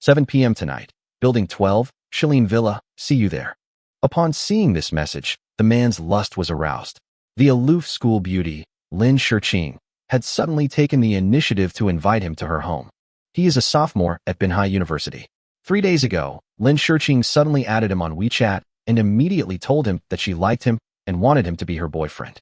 7 p.m. tonight. Building 12, Shilin Villa, see you there. Upon seeing this message, the man's lust was aroused. The aloof school beauty, Lin Shiqing, had suddenly taken the initiative to invite him to her home. He is a sophomore at Binhai University. 3 days ago, Lin Shiqing suddenly added him on WeChat and immediately told him that she liked him and wanted him to be her boyfriend.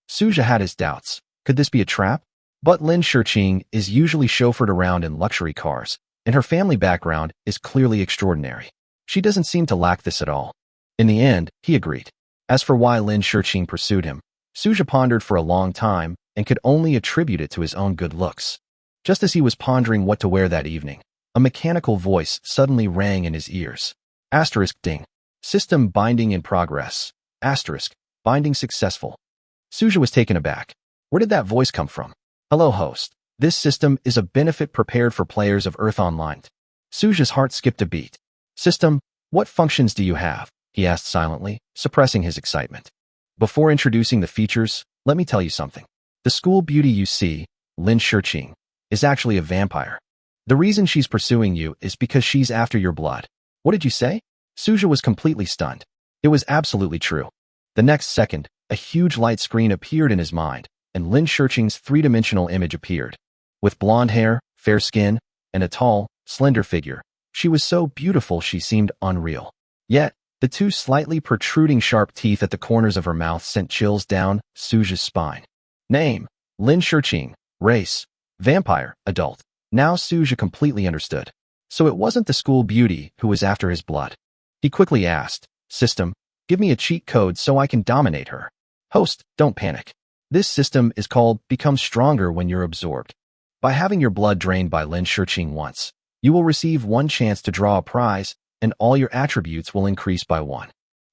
Suja had his doubts. Could this be a trap? But Lin Shiqing is usually chauffeured around in luxury cars, and her family background is clearly extraordinary. She doesn't seem to lack this at all. In the end, he agreed. As for why Lin Shiqing pursued him, Suja pondered for a long time and could only attribute it to his own good looks. Just as he was pondering what to wear that evening, a mechanical voice suddenly rang in his ears. Asterisk ding. System binding in progress. Asterisk. Binding successful. Suja was taken aback. Where did that voice come from? Hello, host. This system is a benefit prepared for players of Earth Online. Suja's heart skipped a beat. System, what functions do you have? He asked silently, suppressing his excitement. Before introducing the features, let me tell you something. The school beauty you see, Lin Shiqing, is actually a vampire. The reason she's pursuing you is because she's after your blood. What did you say? Suja was completely stunned. It was absolutely true. The next second, a huge light screen appeared in his mind, and Lin Shiqing's three-dimensional image appeared. With blonde hair, fair skin, and a tall, slender figure, she was so beautiful she seemed unreal. Yet, the two slightly protruding sharp teeth at the corners of her mouth sent chills down Suja's spine. Name, Lin Shiqing. Race, vampire, adult. Now Suja completely understood. So it wasn't the school beauty who was after his blood. He quickly asked, System, give me a cheat code so I can dominate her. Host, don't panic. This system is called Become Stronger when you're absorbed. By having your blood drained by Lin Shiqing once, you will receive one chance to draw a prize, and all your attributes will increase by 1.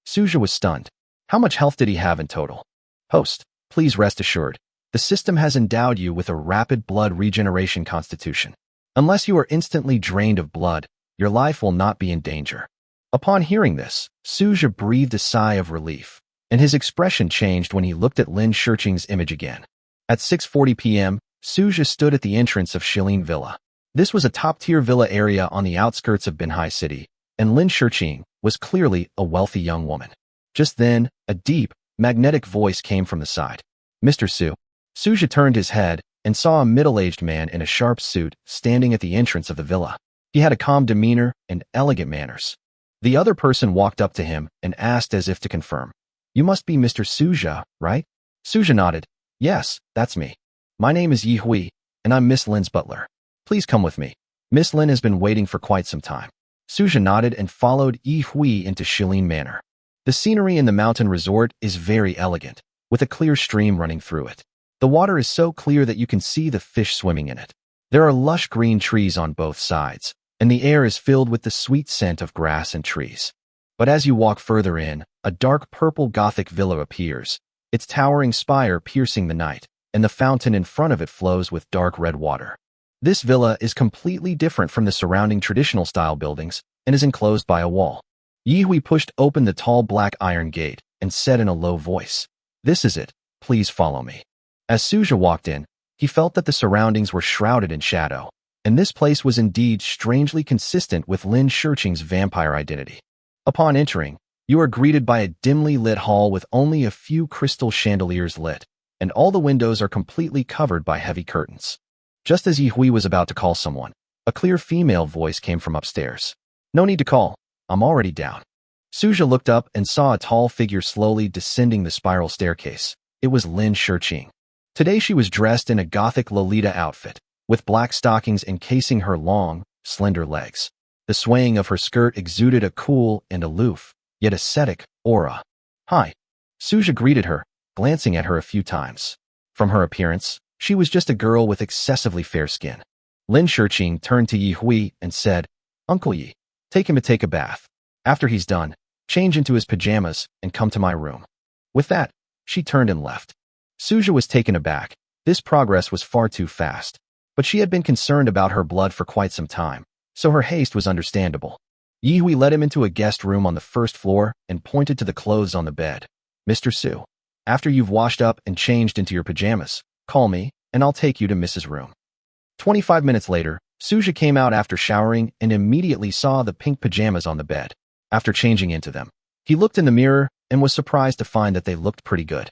Suja was stunned. How much health did he have in total? Host, please rest assured. The system has endowed you with a rapid blood regeneration constitution. Unless you are instantly drained of blood, your life will not be in danger. Upon hearing this, Suja breathed a sigh of relief, and his expression changed when he looked at Lin Shiqing's image again. At 6:40 p.m., Suja stood at the entrance of Shilin Villa. This was a top-tier villa area on the outskirts of Binhai City, and Lin Shiqing was clearly a wealthy young woman. Just then, a deep, magnetic voice came from the side. Mr. Su. Suja turned his head and saw a middle-aged man in a sharp suit standing at the entrance of the villa. He had a calm demeanor and elegant manners. The other person walked up to him and asked as if to confirm. You must be Mr. Suja, right? Suja nodded. Yes, that's me. My name is Yi Hui, and I'm Miss Lin's butler. Please come with me. Miss Lin has been waiting for quite some time. Suja nodded and followed Yi Hui into Shilin Manor. The scenery in the mountain resort is very elegant, with a clear stream running through it. The water is so clear that you can see the fish swimming in it. There are lush green trees on both sides, and the air is filled with the sweet scent of grass and trees. But as you walk further in, a dark purple Gothic villa appears, its towering spire piercing the night, and the fountain in front of it flows with dark red water. This villa is completely different from the surrounding traditional-style buildings and is enclosed by a wall. Yi Hui pushed open the tall black iron gate and said in a low voice, This is it, please follow me. As Suja walked in, he felt that the surroundings were shrouded in shadow, and this place was indeed strangely consistent with Lin Shiqing's vampire identity. Upon entering, you are greeted by a dimly lit hall with only a few crystal chandeliers lit, and all the windows are completely covered by heavy curtains. Just as Yi Hui was about to call someone, a clear female voice came from upstairs. No need to call, I'm already down. Suja looked up and saw a tall figure slowly descending the spiral staircase. It was Lin Shiqing. Today she was dressed in a Gothic Lolita outfit, with black stockings encasing her long, slender legs. The swaying of her skirt exuded a cool and aloof, yet ascetic, aura. Hi. Suja greeted her, glancing at her a few times. From her appearance, she was just a girl with excessively fair skin. Lin Shiqing turned to Yi Hui and said, Uncle Yi, take him to take a bath. After he's done, change into his pajamas and come to my room. With that, she turned and left. Suja was taken aback. This progress was far too fast. But she had been concerned about her blood for quite some time, so her haste was understandable. Yi Hui led him into a guest room on the first floor and pointed to the clothes on the bed. Mr. Su, after you've washed up and changed into your pajamas, call me, and I'll take you to Mrs. Room. 25 minutes later, Suja came out after showering and immediately saw the pink pajamas on the bed. After changing into them, he looked in the mirror and was surprised to find that they looked pretty good.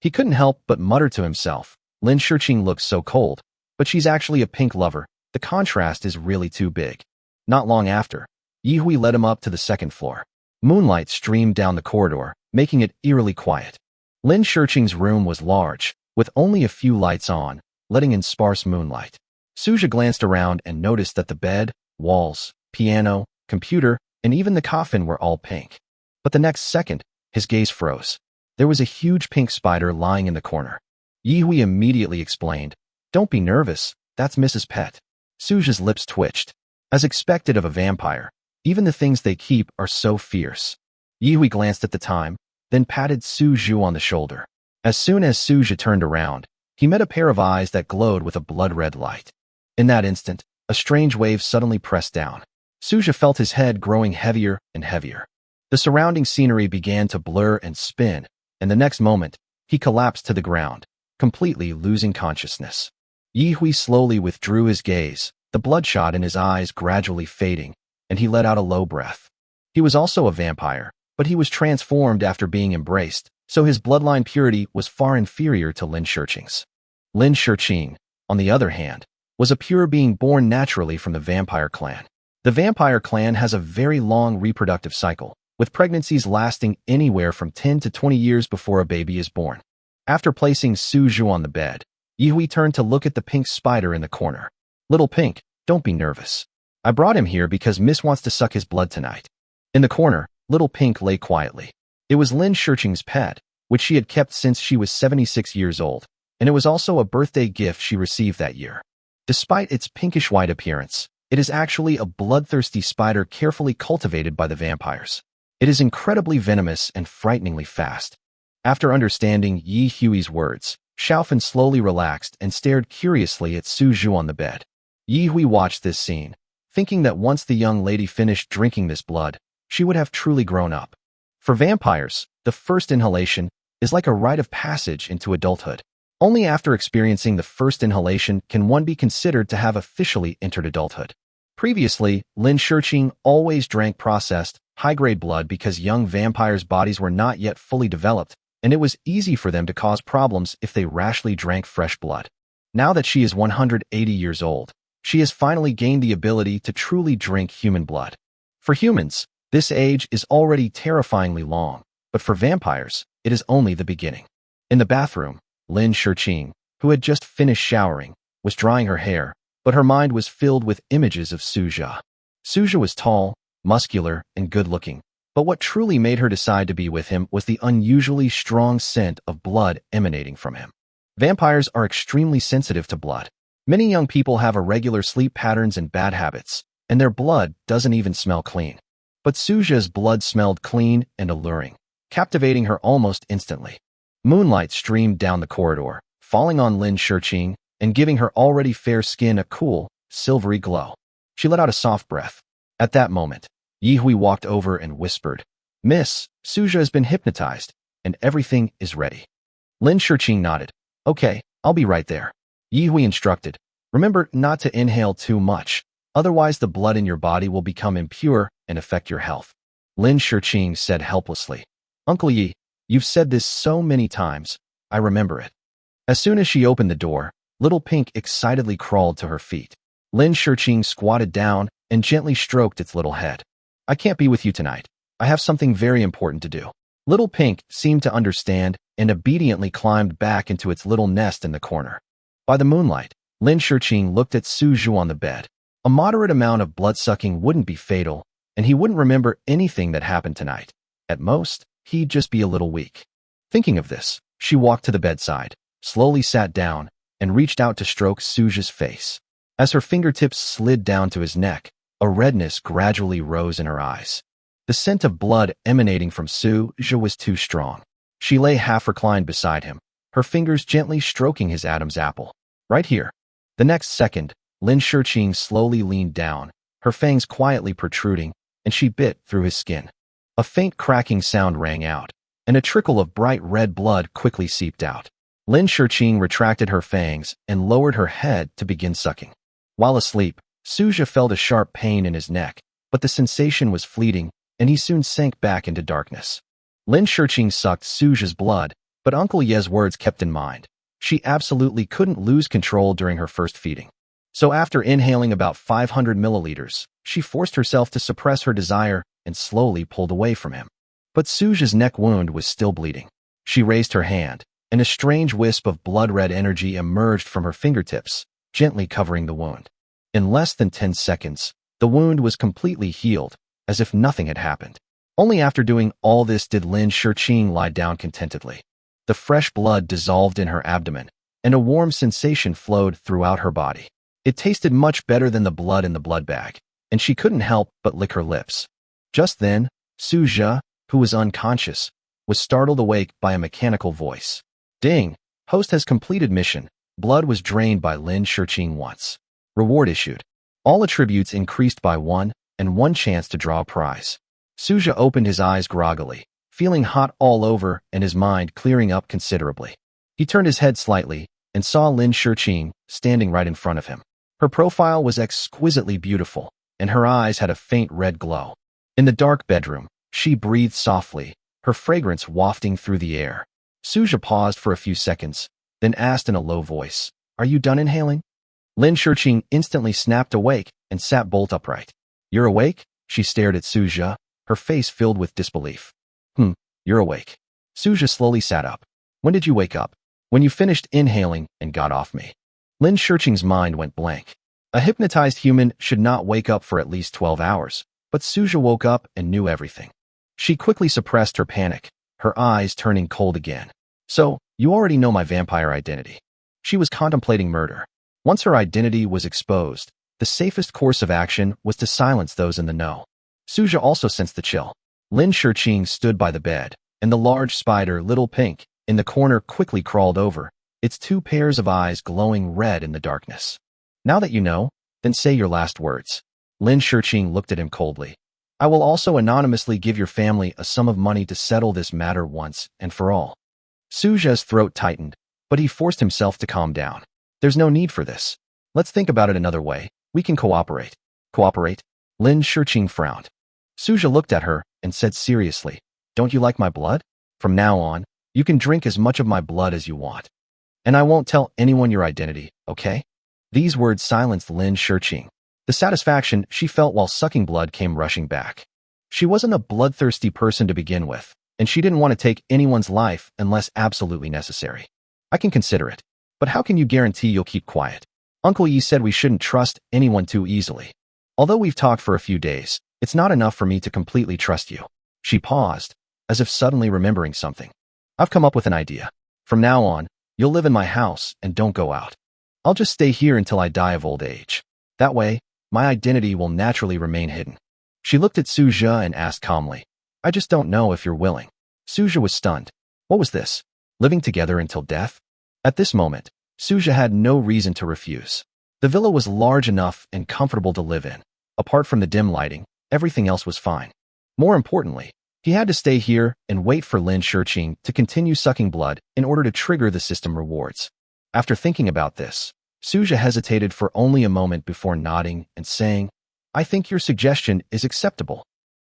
He couldn't help but mutter to himself, Lin Shirqing looks so cold, but she's actually a pink lover. The contrast is really too big. Not long after, Yihui led him up to the second floor. Moonlight streamed down the corridor, making it eerily quiet. Lin Shirqing's room was large, with only a few lights on, letting in sparse moonlight. Suja glanced around and noticed that the bed, walls, piano, computer, and even the coffin were all pink. But the next second, his gaze froze. There was a huge pink spider lying in the corner. Yihui immediately explained, "Don't be nervous, that's Mrs. Pet." Suja's lips twitched. As expected of a vampire, even the things they keep are so fierce. Yihui glanced at the time, then patted Suju on the shoulder. As soon as Suja turned around, he met a pair of eyes that glowed with a blood-red light. In that instant, a strange wave suddenly pressed down. Suja felt his head growing heavier and heavier. The surrounding scenery began to blur and spin, and the next moment, he collapsed to the ground, completely losing consciousness. Yihui slowly withdrew his gaze, the bloodshot in his eyes gradually fading, and he let out a low breath. He was also a vampire, but he was transformed after being embraced, so his bloodline purity was far inferior to Lin Shirqing's. Lin Shirqing, on the other hand, was a pure being born naturally from the vampire clan. The vampire clan has a very long reproductive cycle, with pregnancies lasting anywhere from 10 to 20 years before a baby is born. After placing Suju on the bed, Yihui turned to look at the pink spider in the corner. "Little Pink, don't be nervous. I brought him here because Miss wants to suck his blood tonight." In the corner, Little Pink lay quietly. It was Lin Shirqing's pet, which she had kept since she was 76 years old, and it was also a birthday gift she received that year. Despite its pinkish-white appearance, it is actually a bloodthirsty spider carefully cultivated by the vampires. It is incredibly venomous and frighteningly fast. After understanding Yi Hui's words, Xiaofan slowly relaxed and stared curiously at Suju on the bed. Yi Hui watched this scene, thinking that once the young lady finished drinking this blood, she would have truly grown up. For vampires, the first inhalation is like a rite of passage into adulthood. Only after experiencing the first inhalation can one be considered to have officially entered adulthood. Previously, Lin Shirqing always drank processed, high-grade blood because young vampires' bodies were not yet fully developed, and it was easy for them to cause problems if they rashly drank fresh blood. Now that she is 180 years old, she has finally gained the ability to truly drink human blood. For humans, this age is already terrifyingly long, but for vampires, it is only the beginning. In the bathroom, Lin Shirqing, who had just finished showering, was drying her hair, but her mind was filled with images of Suja. Suja was tall, muscular, and good-looking, but what truly made her decide to be with him was the unusually strong scent of blood emanating from him. Vampires are extremely sensitive to blood. Many young people have irregular sleep patterns and bad habits, and their blood doesn't even smell clean. But Suja's blood smelled clean and alluring, captivating her almost instantly. Moonlight streamed down the corridor, falling on Lin Shirqing and giving her already fair skin a cool, silvery glow. She let out a soft breath. At that moment, Yihui walked over and whispered, "Miss, Suja has been hypnotized, and everything is ready." Lin Shirqing nodded. "Okay, I'll be right there." Yihui instructed, "Remember not to inhale too much, otherwise the blood in your body will become impure and affect your health." Lin Shirqing said helplessly, "Uncle Yi, you've said this so many times, I remember it." As soon as she opened the door, Little Pink excitedly crawled to her feet. Lin Shirqing squatted down and gently stroked its little head. "I can't be with you tonight. I have something very important to do." Little Pink seemed to understand and obediently climbed back into its little nest in the corner. By the moonlight, Lin Shirqing looked at Suju on the bed. A moderate amount of blood-sucking wouldn't be fatal, and he wouldn't remember anything that happened tonight. At most, he'd just be a little weak. Thinking of this, she walked to the bedside, slowly sat down, and reached out to stroke Suju's face. As her fingertips slid down to his neck, a redness gradually rose in her eyes. The scent of blood emanating from Suju was too strong. She lay half-reclined beside him, her fingers gently stroking his Adam's apple. "Right here." The next second, Lin Shirqing slowly leaned down, her fangs quietly protruding, and she bit through his skin. A faint cracking sound rang out, and a trickle of bright red blood quickly seeped out. Lin Shirqing retracted her fangs and lowered her head to begin sucking. While asleep, Suja felt a sharp pain in his neck, but the sensation was fleeting, and he soon sank back into darkness. Lin Shiqing sucked Suja's blood, but Uncle Ye's words kept in mind. She absolutely couldn't lose control during her first feeding. So after inhaling about 500 milliliters, she forced herself to suppress her desire and slowly pulled away from him. But Suja's neck wound was still bleeding. She raised her hand, and a strange wisp of blood-red energy emerged from her fingertips, gently covering the wound. In less than 10 seconds, the wound was completely healed, as if nothing had happened. Only after doing all this did Lin Shiqing lie down contentedly. The fresh blood dissolved in her abdomen, and a warm sensation flowed throughout her body. It tasted much better than the blood in the blood bag, and she couldn't help but lick her lips. Just then, Suja, who was unconscious, was startled awake by a mechanical voice. Ding! Host has completed mission. Blood was drained by Lin Shiqing once. Reward issued. All attributes increased by 1, and 1 chance to draw a prize. Suja opened his eyes groggily, feeling hot all over and his mind clearing up considerably. He turned his head slightly and saw Lin Shiqing standing right in front of him. Her profile was exquisitely beautiful, and her eyes had a faint red glow. In the dark bedroom, she breathed softly, her fragrance wafting through the air. Suja paused for a few seconds, then asked in a low voice, "Are you done inhaling?" Lin Shiqing instantly snapped awake and sat bolt upright. "You're awake?" She stared at Suja, her face filled with disbelief. You're awake." Suja slowly sat up. "When did you wake up?" "When you finished inhaling and got off me." Lin Shiqing's mind went blank. A hypnotized human should not wake up for at least 12 hours, but Suja woke up and knew everything. She quickly suppressed her panic, her eyes turning cold again. "So, you already know my vampire identity." She was contemplating murder. Once her identity was exposed, the safest course of action was to silence those in the know. Suja also sensed the chill. Lin Shiqing stood by the bed, and the large spider, Little Pink, in the corner quickly crawled over, its 2 pairs of eyes glowing red in the darkness. "Now that you know, then say your last words." Lin Shiqing looked at him coldly. "I will also anonymously give your family a sum of money to settle this matter once and for all." Suja's throat tightened, but he forced himself to calm down. "There's no need for this. Let's think about it another way. We can cooperate." "Cooperate?" Lin Shiqing frowned. Suja looked at her and said seriously, "Don't you like my blood? From now on, you can drink as much of my blood as you want. And I won't tell anyone your identity, okay?" These words silenced Lin Shiqing. The satisfaction she felt while sucking blood came rushing back. She wasn't a bloodthirsty person to begin with, and she didn't want to take anyone's life unless absolutely necessary. "I can consider it. But how can you guarantee you'll keep quiet? Uncle Yi said we shouldn't trust anyone too easily. Although we've talked for a few days, it's not enough for me to completely trust you." She paused, as if suddenly remembering something. "I've come up with an idea. From now on, you'll live in my house and don't go out. I'll just stay here until I die of old age. That way, my identity will naturally remain hidden." She looked at Suja and asked calmly, "I just don't know if you're willing." Suja was stunned. What was this? Living together until death? At this moment, Suja had no reason to refuse. The villa was large enough and comfortable to live in. Apart from the dim lighting, everything else was fine. More importantly, he had to stay here and wait for Lin Shiqing to continue sucking blood in order to trigger the system rewards. After thinking about this, Suja hesitated for only a moment before nodding and saying, "I think your suggestion is acceptable."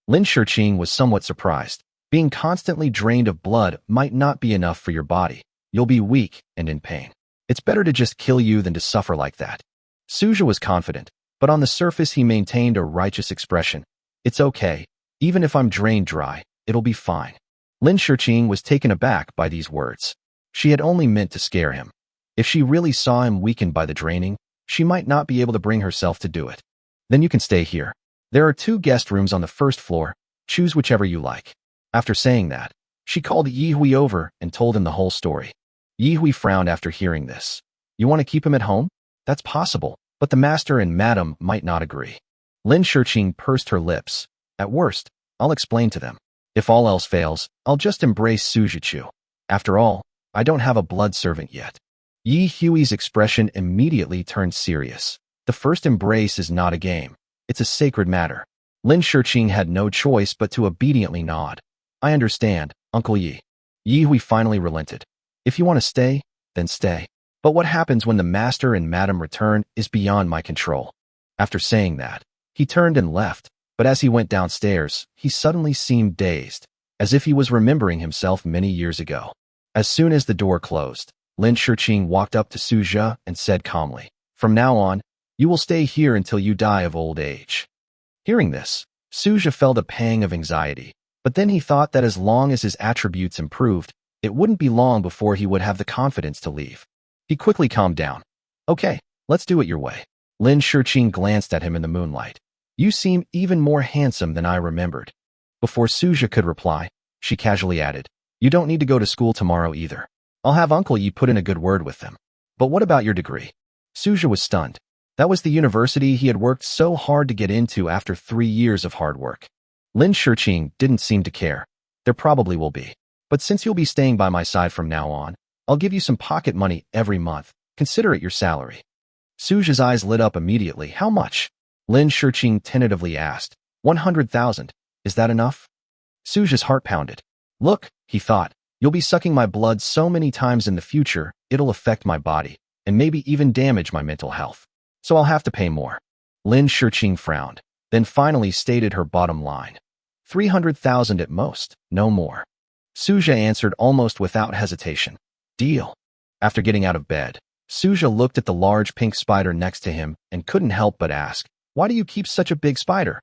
Lin Shiqing was somewhat surprised. Being constantly drained of blood might not be enough for your body. You'll be weak and in pain. It's better to just kill you than to suffer like that. Suja was confident, but on the surface he maintained a righteous expression. "It's okay. Even if I'm drained dry, it'll be fine." Lin Shiqing was taken aback by these words. She had only meant to scare him. If she really saw him weakened by the draining, she might not be able to bring herself to do it. "Then you can stay here. There are 2 guest rooms on the first floor. Choose whichever you like." After saying that, she called Yi Hui over and told him the whole story. Yi Hui frowned after hearing this. "You want to keep him at home? That's possible, but the master and madam might not agree." Lin Shiqing pursed her lips. "At worst, I'll explain to them. If all else fails, I'll just embrace Sujichu. After all, I don't have a blood servant yet." Yi Hui's expression immediately turned serious. The first embrace is not a game. It's a sacred matter. Lin Shiqing had no choice but to obediently nod. "I understand, Uncle Yi." Yi Hui finally relented. "If you want to stay, then stay. But what happens when the master and madam return is beyond my control." After saying that, he turned and left, but as he went downstairs, he suddenly seemed dazed, as if he was remembering himself many years ago. As soon as the door closed, Lin Shiqing walked up to Suja and said calmly, "From now on, you will stay here until you die of old age." Hearing this, Suja felt a pang of anxiety, but then he thought that as long as his attributes improved, it wouldn't be long before he would have the confidence to leave. He quickly calmed down. "Okay, let's do it your way." Lin Shiqing glanced at him in the moonlight. "You seem even more handsome than I remembered." Before Suja could reply, she casually added, "You don't need to go to school tomorrow either. I'll have Uncle Yi put in a good word with them." "But what about your degree?" Suja was stunned. That was the university he had worked so hard to get into after 3 years of hard work. Lin Shiqing didn't seem to care. "There probably will be. But since you'll be staying by my side from now on, I'll give you some pocket money every month. Consider it your salary." Suja's eyes lit up immediately. "How much?" Lin Shiqing tentatively asked. 100,000. Is that enough?" Suja's heart pounded. "Look," he thought, "you'll be sucking my blood so many times in the future, it'll affect my body, and maybe even damage my mental health. So I'll have to pay more." Lin Shiqing frowned, then finally stated her bottom line. 300,000 at most, no more. Suja answered almost without hesitation. "Deal." After getting out of bed, Suja looked at the large pink spider next to him and couldn't help but ask, "Why do you keep such a big spider?"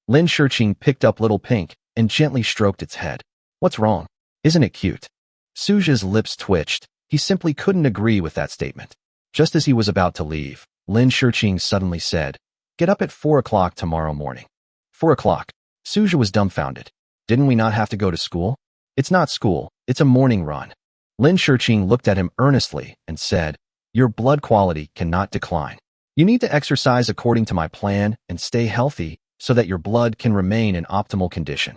Lin Shiqing picked up Little Pink and gently stroked its head. "What's wrong? Isn't it cute?" Suja's lips twitched. He simply couldn't agree with that statement. Just as he was about to leave, Lin Shiqing suddenly said, "Get up at 4 o'clock tomorrow morning." 4 o'clock. Suja was dumbfounded. "Didn't we not have to go to school?" "It's not school, it's a morning run." Lin Shiqing looked at him earnestly and said, "Your blood quality cannot decline. You need to exercise according to my plan and stay healthy so that your blood can remain in optimal condition."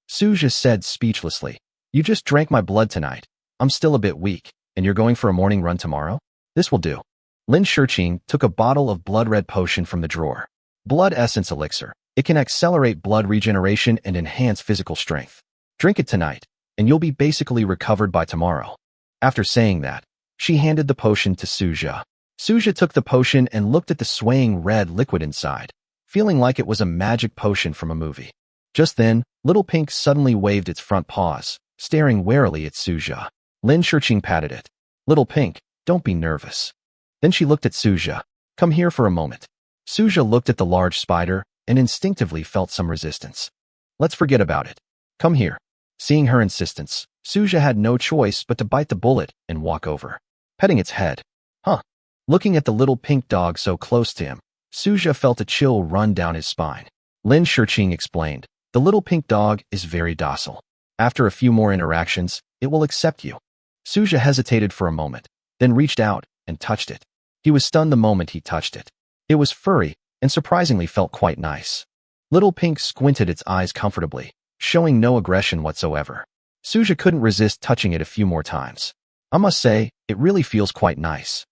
Suja said speechlessly, "You just drank my blood tonight. I'm still a bit weak, and you're going for a morning run tomorrow? This will do." Lin Shiqing took a bottle of blood red potion from the drawer. Blood essence elixir. It can accelerate blood regeneration and enhance physical strength. Drink it tonight, and you'll be basically recovered by tomorrow. After saying that, she handed the potion to Suja. Suja took the potion and looked at the swaying red liquid inside, feeling like it was a magic potion from a movie. Just then, Little Pink suddenly waved its front paws, staring warily at Suja. Lin Shiqing patted it. "Little Pink, don't be nervous." Then she looked at Suja. "Come here for a moment." Suja looked at the large spider and instinctively felt some resistance. "Let's forget about it. Come here." Seeing her insistence, Suja had no choice but to bite the bullet and walk over, petting its head. "Huh." Looking at the little pink dog so close to him, Suja felt a chill run down his spine. Lin Shiqing explained, "The little pink dog is very docile. After a few more interactions, it will accept you." Suja hesitated for a moment, then reached out and touched it. He was stunned the moment he touched it. It was furry and surprisingly felt quite nice. Little Pink squinted its eyes comfortably, showing no aggression whatsoever. Suja couldn't resist touching it a few more times. "I must say, it really feels quite nice."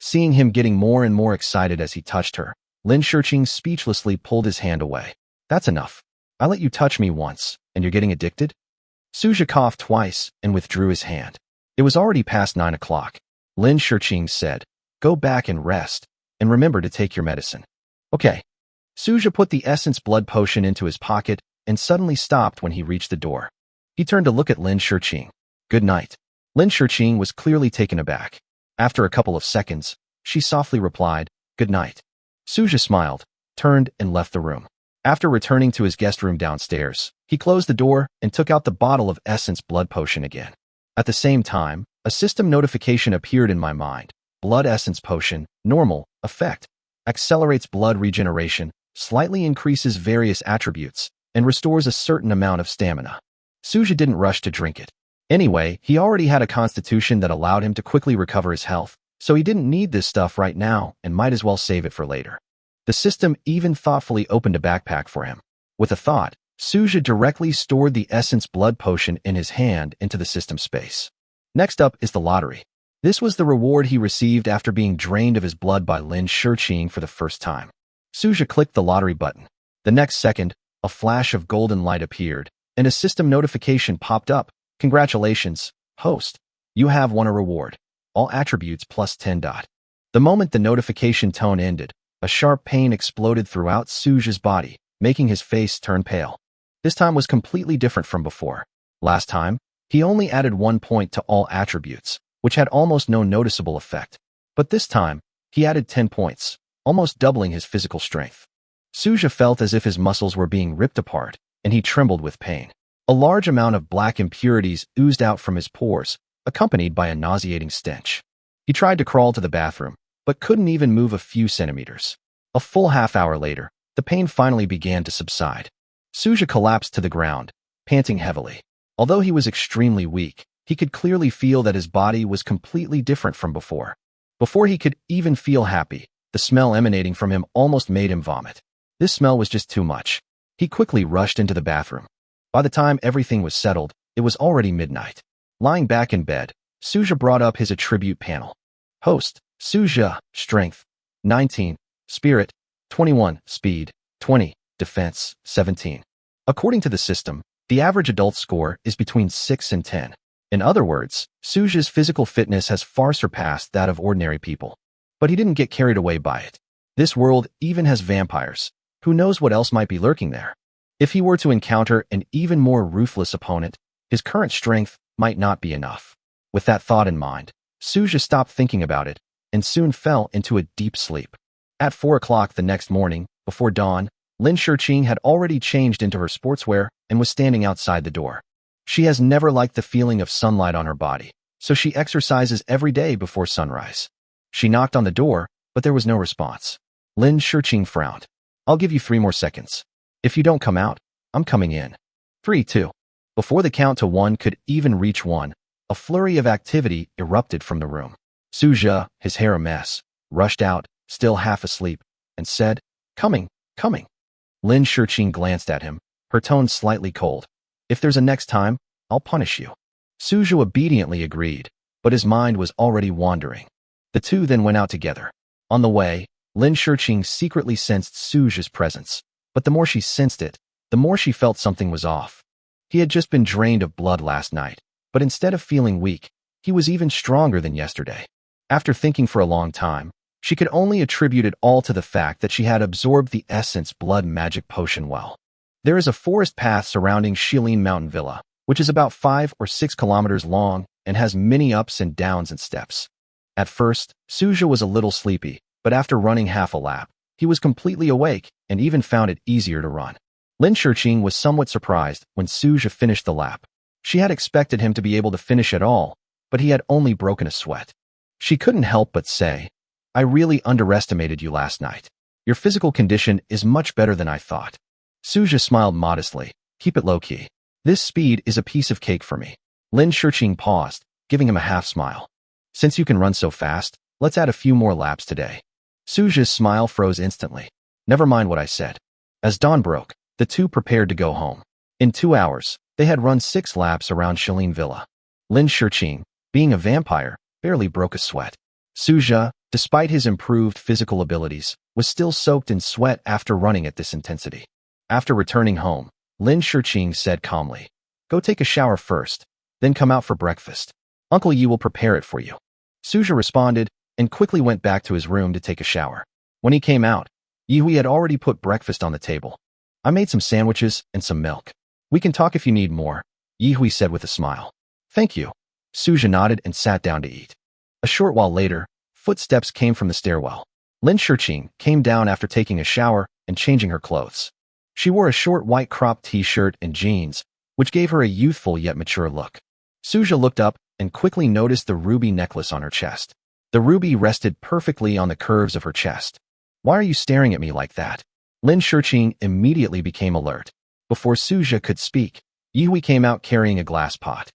Seeing him getting more and more excited as he touched her, Lin Shiqing speechlessly pulled his hand away. "That's enough. I let you touch me once, and you're getting addicted?" Suja coughed twice and withdrew his hand. It was already past 9 o'clock. Lin Shiqing said, "Go back and rest, and remember to take your medicine." "Okay." Suja put the essence blood potion into his pocket and suddenly stopped when he reached the door. He turned to look at Lin Shiqing. "Good night." Lin Shiqing was clearly taken aback. After a couple of seconds, she softly replied, "Good night." Suja smiled, turned, and left the room. After returning to his guest room downstairs, he closed the door and took out the bottle of essence blood potion again. At the same time, a system notification appeared in my mind. Blood essence potion, normal, effect. Accelerates blood regeneration, slightly increases various attributes, and restores a certain amount of stamina. Suja didn't rush to drink it. Anyway, he already had a constitution that allowed him to quickly recover his health, so he didn't need this stuff right now and might as well save it for later. The system even thoughtfully opened a backpack for him. With a thought, Suja directly stored the essence blood potion in his hand into the system space. Next up is the lottery. This was the reward he received after being drained of his blood by Lin Shiqing for the first time. Suja clicked the lottery button. The next second, a flash of golden light appeared, and a system notification popped up. "Congratulations, host. You have won a reward. All attributes plus 10. The moment the notification tone ended, A sharp pain exploded throughout Suja's body, making his face turn pale. This time was completely different from before. Last time, he only added 1 point to all attributes, which had almost no noticeable effect. But this time, he added 10 points, almost doubling his physical strength. Suja felt as if his muscles were being ripped apart, and he trembled with pain. A large amount of black impurities oozed out from his pores, accompanied by a nauseating stench. He tried to crawl to the bathroom, but couldn't even move a few centimeters. A full half-hour later, the pain finally began to subside. Suja collapsed to the ground, panting heavily. Although he was extremely weak, he could clearly feel that his body was completely different from before. Before he could even feel happy, the smell emanating from him almost made him vomit. This smell was just too much. He quickly rushed into the bathroom. By the time everything was settled, it was already midnight. Lying back in bed, Suja brought up his attribute panel. Host, Suja, Strength, 19, Spirit, 21, Speed, 20, Defense, 17. According to the system, the average adult score is between 6 and 10. In other words, Suja's physical fitness has far surpassed that of ordinary people. But he didn't get carried away by it. This world even has vampires. Who knows what else might be lurking there? If he were to encounter an even more ruthless opponent, his current strength might not be enough. With that thought in mind, Suja stopped thinking about it and soon fell into a deep sleep. At 4 o'clock the next morning, before dawn, Lin Shiqing had already changed into her sportswear and was standing outside the door. She has never liked the feeling of sunlight on her body, so she exercises every day before sunrise. She knocked on the door, but there was no response. Lin Shiqing frowned. I'll give you 3 more seconds. If you don't come out, I'm coming in. 3, 2. Before the count to 1 could even reach 1, a flurry of activity erupted from the room. Suja, his hair a mess, rushed out, still half asleep, and said, Coming, coming. Lin Shiqing glanced at him, her tone slightly cold. If there's a next time, I'll punish you. Suja obediently agreed, but his mind was already wandering. The two then went out together. On the way, Lin Shiqing secretly sensed Suja's presence, but the more she sensed it, the more she felt something was off. He had just been drained of blood last night, but instead of feeling weak, he was even stronger than yesterday. After thinking for a long time, she could only attribute it all to the fact that she had absorbed the essence blood magic potion well. There is a forest path surrounding Shilin Mountain Villa, which is about 5 or 6 kilometers long and has many ups and downs and steps. At first, Suja was a little sleepy, but after running half a lap, he was completely awake and even found it easier to run. Lin Shiqing was somewhat surprised when Suja finished the lap. She had expected him to be able to finish at all, but he had only broken a sweat. She couldn't help but say, I really underestimated you last night. Your physical condition is much better than I thought. Suja smiled modestly. Keep it low-key. This speed is a piece of cake for me. Lin Shiqing paused, giving him a half-smile. Since you can run so fast, let's add a few more laps today. Suja's smile froze instantly. Never mind what I said. As dawn broke, the two prepared to go home. In 2 hours, they had run 6 laps around Shilin Villa. Lin Shiqing, being a vampire, barely broke a sweat. Suja, despite his improved physical abilities, was still soaked in sweat after running at this intensity. After returning home, Lin Shiqing said calmly, Go take a shower first, then come out for breakfast. Uncle Yi will prepare it for you. Suja responded and quickly went back to his room to take a shower. When he came out, Yi had already put breakfast on the table. I made some sandwiches and some milk. We can talk if you need more, Yi said with a smile. Thank you. Suja nodded and sat down to eat. A short while later, footsteps came from the stairwell. Lin Shiqing came down after taking a shower and changing her clothes. She wore a short white cropped t-shirt and jeans, which gave her a youthful yet mature look. Suja looked up and quickly noticed the ruby necklace on her chest. The ruby rested perfectly on the curves of her chest. Why are you staring at me like that? Lin Shiqing immediately became alert. Before Suja could speak, Yi came out carrying a glass pot.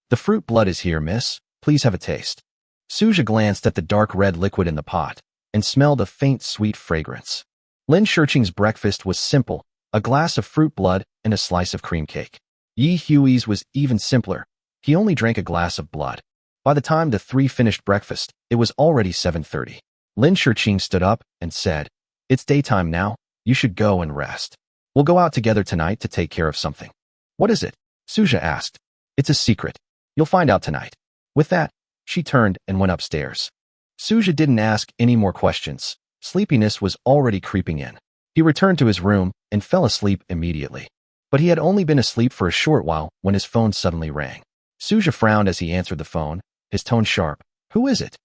The fruit blood is here, miss. Please have a taste. Suja glanced at the dark red liquid in the pot and smelled a faint sweet fragrance. Lin Shiqing's breakfast was simple, a glass of fruit blood and a slice of cream cake. Yi Hui's was even simpler. He only drank a glass of blood. By the time the three finished breakfast, it was already 7:30. Lin Shiqing stood up and said, It's daytime now. You should go and rest. We'll go out together tonight to take care of something. What is it? Suja asked. It's a secret. You'll find out tonight. With that, she turned and went upstairs. Suja didn't ask any more questions. Sleepiness was already creeping in. He returned to his room and fell asleep immediately. But he had only been asleep for a short while when his phone suddenly rang. Suja frowned as he answered the phone, his tone sharp. "Who is it?"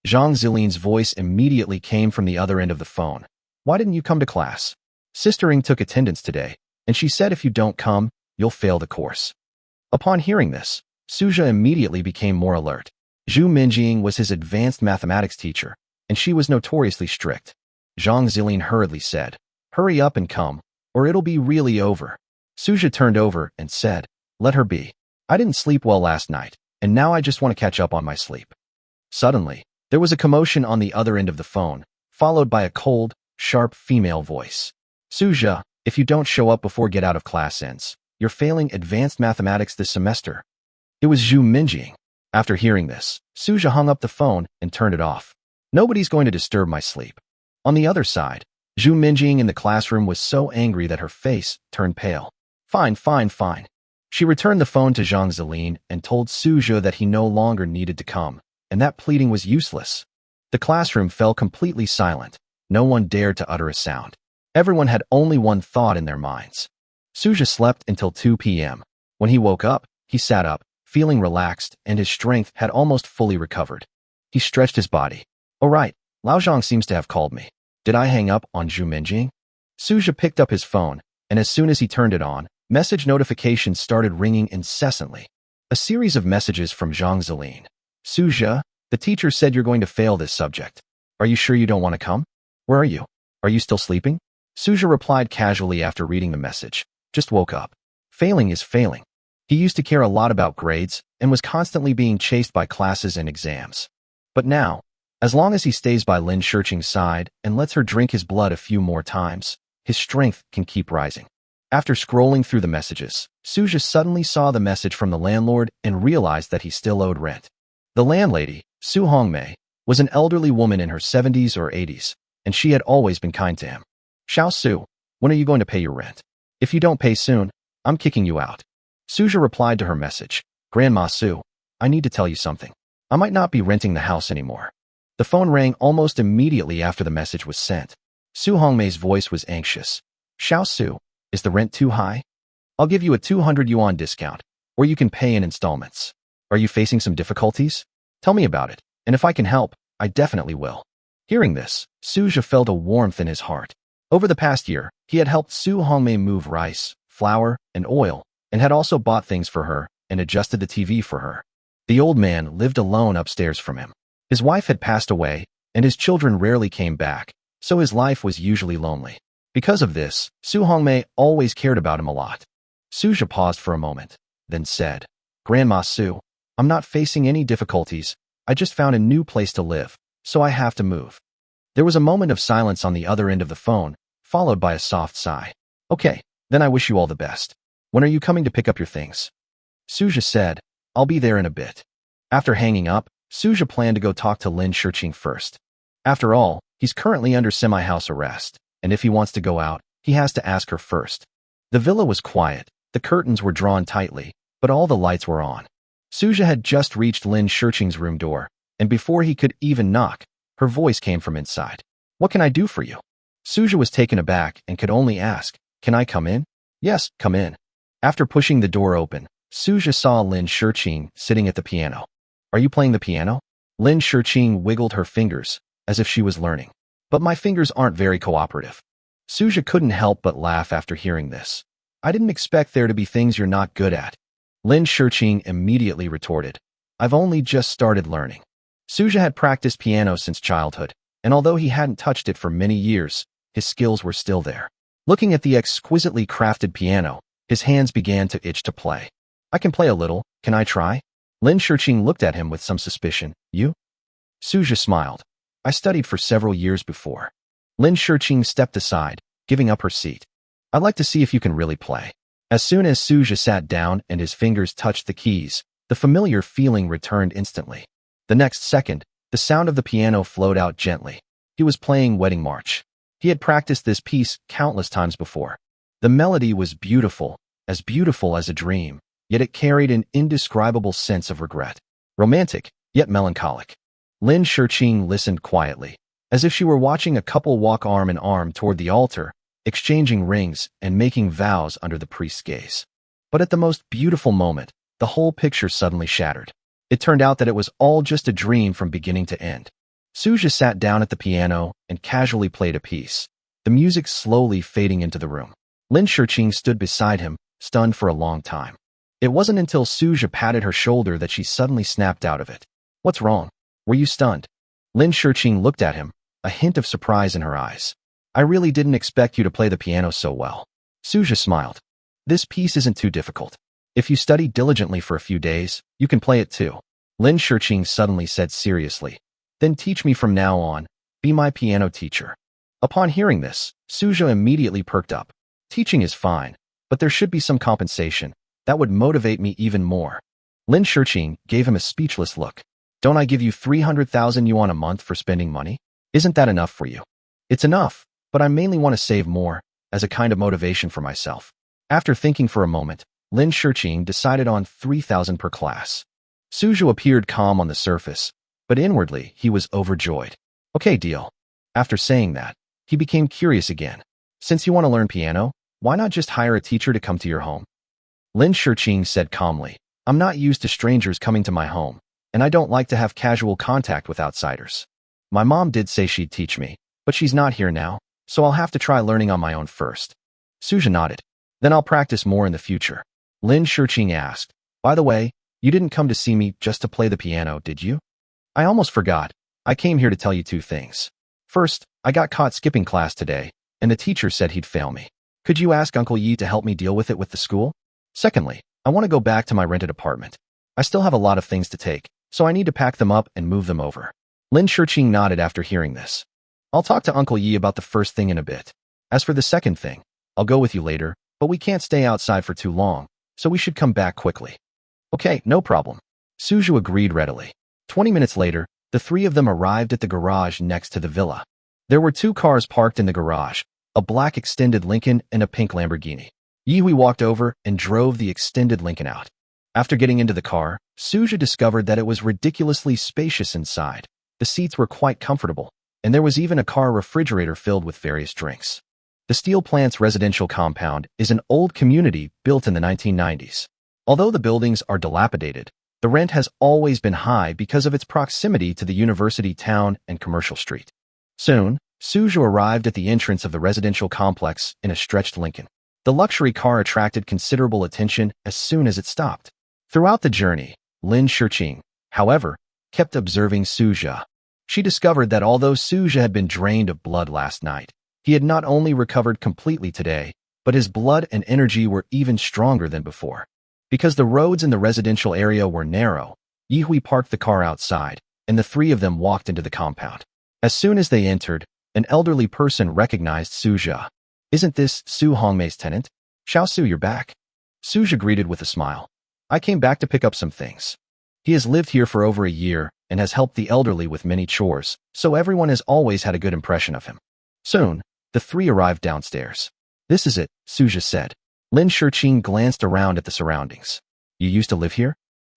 Zhang Zillian's voice immediately came from the other end of the phone. "Why didn't you come to class? Sister Ing took attendance today, and she said if you don't come, you'll fail the course." Upon hearing this, Suja immediately became more alert. Zhu Minjing was his advanced mathematics teacher, and she was notoriously strict. Zhang Zillian hurriedly said, "Hurry up and come, or it'll be really over." Suja turned over and said, "Let her be. I didn't sleep well last night, and now I just want to catch up on my sleep." Suddenly, there was a commotion on the other end of the phone, followed by a cold, sharp female voice. "Suja, if you don't show up before get out of class ends, you're failing advanced mathematics this semester." It was Zhu Minjing. After hearing this, Suja hung up the phone and turned it off. Nobody's going to disturb my sleep. On the other side, Zhu Minjing in the classroom was so angry that her face turned pale. Fine, fine, fine. She returned the phone to Zhang Zilin and told Suja that he no longer needed to come, and that pleading was useless. The classroom fell completely silent. No one dared to utter a sound. Everyone had only one thought in their minds. Suja slept until 2 p.m. When he woke up, he sat up, feeling relaxed, and his strength had almost fully recovered. He stretched his body. "Oh right, Lao Zhang seems to have called me. Did I hang up on Zhu Minjing?" Suja picked up his phone, and as soon as he turned it on, message notifications started ringing incessantly. A series of messages from Zhang Zilin. "Suja, the teacher said you're going to fail this subject. Are you sure you don't want to come? Where are you? Are you still sleeping?" Suja replied casually after reading the message. "Just woke up. Failing is failing." He used to care a lot about grades and was constantly being chased by classes and exams. But now, as long as he stays by Lin Shirqing's side and lets her drink his blood a few more times, his strength can keep rising. After scrolling through the messages, Suja suddenly saw the message from the landlord and realized that he still owed rent. The landlady, Su Hongmei, was an elderly woman in her 70s or 80s, and she had always been kind to him. "Xiao Su, when are you going to pay your rent? If you don't pay soon, I'm kicking you out." Suja replied to her message, "Grandma Su, I need to tell you something. I might not be renting the house anymore." The phone rang almost immediately after the message was sent. Su Hongmei's voice was anxious. "Xiao Su, is the rent too high? I'll give you a 200 yuan discount, or you can pay in installments. Are you facing some difficulties? Tell me about it, and if I can help, I definitely will." Hearing this, Suja felt a warmth in his heart. Over the past year, he had helped Su Hongmei move rice, flour, and oil, and had also bought things for her and adjusted the TV for her. The old man lived alone upstairs from him. His wife had passed away, and his children rarely came back, so his life was usually lonely. Because of this, Su Hongmei always cared about him a lot. Suja paused for a moment, then said, "Grandma Su, I'm not facing any difficulties. I just found a new place to live, so I have to move." There was a moment of silence on the other end of the phone, followed by a soft sigh. "Okay, then I wish you all the best. When are you coming to pick up your things?" Suja said, "I'll be there in a bit." After hanging up, Suja planned to go talk to Lin Shirqing first. After all, he's currently under semi-house arrest, and if he wants to go out, he has to ask her first. The villa was quiet, the curtains were drawn tightly, but all the lights were on. Suja had just reached Lin Shirqing's room door, and before he could even knock, her voice came from inside. "What can I do for you?" Suja was taken aback and could only ask, "Can I come in?" "Yes, come in." After pushing the door open, Suja saw Lin Shirqing sitting at the piano. "Are you playing the piano?" Lin Shirqing wiggled her fingers, as if she was learning. "But my fingers aren't very cooperative." Suja couldn't help but laugh after hearing this. "I didn't expect there to be things you're not good at." Lin Shirqing immediately retorted, "I've only just started learning." Suja had practiced piano since childhood, and although he hadn't touched it for many years, his skills were still there. Looking at the exquisitely crafted piano, his hands began to itch to play. "I can play a little, can I try?" Lin Shirqing looked at him with some suspicion. "You?" Suja smiled. "I studied for several years before." Lin Shirqing stepped aside, giving up her seat. "I'd like to see if you can really play." As soon as Suja sat down and his fingers touched the keys, the familiar feeling returned instantly. The next second, the sound of the piano flowed out gently. He was playing Wedding March. He had practiced this piece countless times before. The melody was beautiful as a dream, yet it carried an indescribable sense of regret. Romantic, yet melancholic. Lin Shirqing listened quietly. as if she were watching a couple walk arm in arm toward the altar, exchanging rings and making vows under the priest's gaze. But at the most beautiful moment, the whole picture suddenly shattered. It turned out that it was all just a dream from beginning to end. Suja sat down at the piano and casually played a piece, the music slowly fading into the room. Lin Shiqing stood beside him, stunned for a long time. It wasn't until Suja patted her shoulder that she suddenly snapped out of it. "What's wrong? Were you stunned?" Lin Shiqing looked at him, a hint of surprise in her eyes. "I really didn't expect you to play the piano so well." Suja smiled. "This piece isn't too difficult. If you study diligently for a few days, you can play it too." Lin Shiqing suddenly said seriously, "Then teach me from now on. Be my piano teacher." Upon hearing this, Suja immediately perked up. "Teaching is fine, but there should be some compensation. That would motivate me even more." Lin Shiqing gave him a speechless look. "Don't I give you 300,000 yuan a month for spending money? Isn't that enough for you?" "It's enough, but I mainly want to save more, as a kind of motivation for myself." After thinking for a moment, Lin Shiqing decided on 3,000 per class. Suja appeared calm on the surface, but inwardly he was overjoyed. "Okay, deal." After saying that, he became curious again. "Since you want to learn piano, why not just hire a teacher to come to your home?" Lin Shiqing said calmly, "I'm not used to strangers coming to my home, and I don't like to have casual contact with outsiders. My mom did say she'd teach me, but she's not here now, so I'll have to try learning on my own first." Suja nodded. "Then I'll practice more in the future." Lin Shiqing asked, "By the way, you didn't come to see me just to play the piano, did you?" "I almost forgot. I came here to tell you two things. First, I got caught skipping class today, and the teacher said he'd fail me. Could you ask Uncle Yi to help me deal with it with the school? Secondly, I want to go back to my rented apartment. I still have a lot of things to take, so I need to pack them up and move them over." Lin Shiqing nodded after hearing this. "I'll talk to Uncle Yi about the first thing in a bit. As for the second thing, I'll go with you later, but we can't stay outside for too long, so we should come back quickly." "Okay, no problem." Suju agreed readily. 20 minutes later, the three of them arrived at the garage next to the villa. There were two cars parked in the garage, a black extended Lincoln and a pink Lamborghini. Yihui walked over and drove the extended Lincoln out. After getting into the car, Suja discovered that it was ridiculously spacious inside. The seats were quite comfortable, and there was even a car refrigerator filled with various drinks. The Steel Plants residential compound is an old community built in the 1990s. Although the buildings are dilapidated, the rent has always been high because of its proximity to the university town and commercial street. Soon, Suju arrived at the entrance of the residential complex in a stretched Lincoln. The luxury car attracted considerable attention as soon as it stopped. Throughout the journey, Lin Shiqing, however, kept observing Suja. She discovered that although Suja had been drained of blood last night, he had not only recovered completely today, but his blood and energy were even stronger than before. Because the roads in the residential area were narrow, Yihui parked the car outside, and the three of them walked into the compound. As soon as they entered, an elderly person recognized Suja. "Isn't this Su Hongmei's tenant? Xiao Su, you're back." Suja greeted with a smile. "I came back to pick up some things." He has lived here for over a year and has helped the elderly with many chores, so everyone has always had a good impression of him. Soon, the three arrived downstairs. "This is it," Suja said. Lin Shiqing glanced around at the surroundings. "You used to live here?"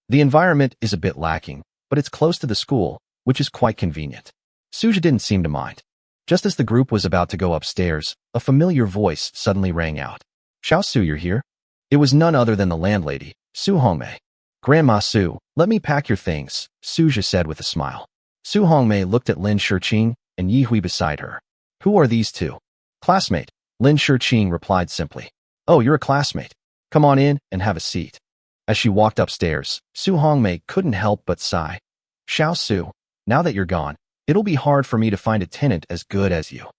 "The environment is a bit lacking, but it's close to the school, which is quite convenient." Suja didn't seem to mind. Just as the group was about to go upstairs, a familiar voice suddenly rang out. "Xiao Su, you're here?" It was none other than the landlady, Su Hongmei. "Grandma Su, let me pack your things," Suja said with a smile. Su Hongmei looked at Lin Shiqing and Yihui beside her. "Who are these two?" "Classmate," Lin Shiqing replied simply. "Oh, you're a classmate. Come on in and have a seat." As she walked upstairs, Su Hongmei couldn't help but sigh. "Xiao Su, now that you're gone, it'll be hard for me to find a tenant as good as you."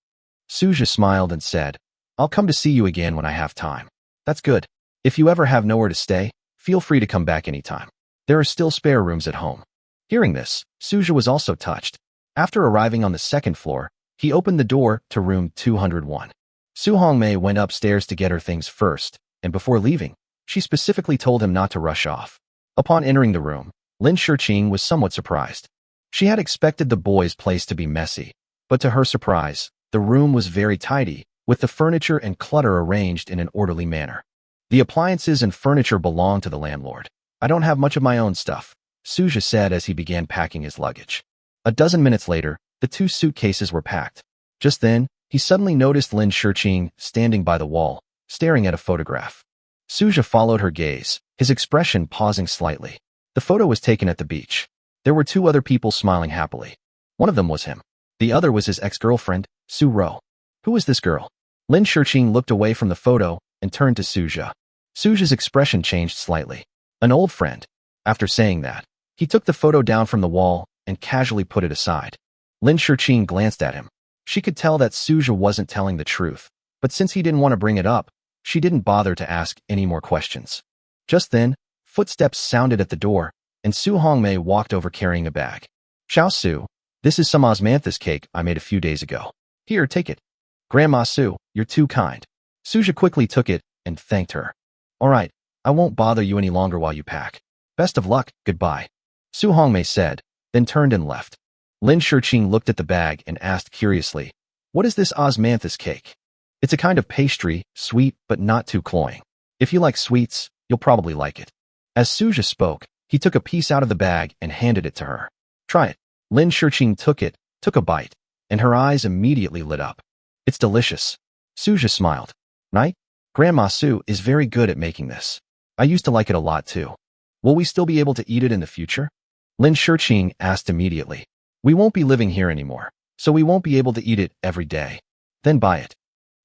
Suja smiled and said, "I'll come to see you again when I have time." "That's good. If you ever have nowhere to stay, feel free to come back anytime. There are still spare rooms at home." Hearing this, Suja was also touched. After arriving on the second floor, he opened the door to room 201. Su Hongmei went upstairs to get her things first, and before leaving, she specifically told him not to rush off. Upon entering the room, Lin Shiqing was somewhat surprised. She had expected the boys' place to be messy, but to her surprise, the room was very tidy, with the furniture and clutter arranged in an orderly manner. "The appliances and furniture belong to the landlord. I don't have much of my own stuff," Suja said as he began packing his luggage. A dozen minutes later, The 2 suitcases were packed. Just then, he suddenly noticed Lin Shiqing standing by the wall, staring at a photograph. Suja followed her gaze, his expression pausing slightly. The photo was taken at the beach. There were 2 other people smiling happily. One of them was him. The other was his ex-girlfriend, Su Ro. Who was this girl? Lin Shiqing looked away from the photo and turned to Suja. Suja's expression changed slightly. An old friend. After saying that, he took the photo down from the wall and casually put it aside. Lin Shiqing glanced at him. She could tell that Suja wasn't telling the truth, but since he didn't want to bring it up, she didn't bother to ask any more questions. Just then, footsteps sounded at the door, and Su Hongmei walked over carrying a bag. Xiao Su, this is some osmanthus cake I made a few days ago. Here, take it. Grandma Su, you're too kind. Suja quickly took it and thanked her. All right, I won't bother you any longer while you pack. Best of luck, goodbye. Su Hongmei said, then turned and left. Lin Shiqing looked at the bag and asked curiously, what is this osmanthus cake? It's a kind of pastry, sweet but not too cloying. If you like sweets, you'll probably like it. As Suja spoke, he took a piece out of the bag and handed it to her. Try it. Lin Shiqing took a bite, and her eyes immediately lit up. It's delicious. Suja smiled. Right? Grandma Su is very good at making this. I used to like it a lot too. Will we still be able to eat it in the future? Lin Shiqing asked immediately. We won't be living here anymore, so we won't be able to eat it every day. Then buy it.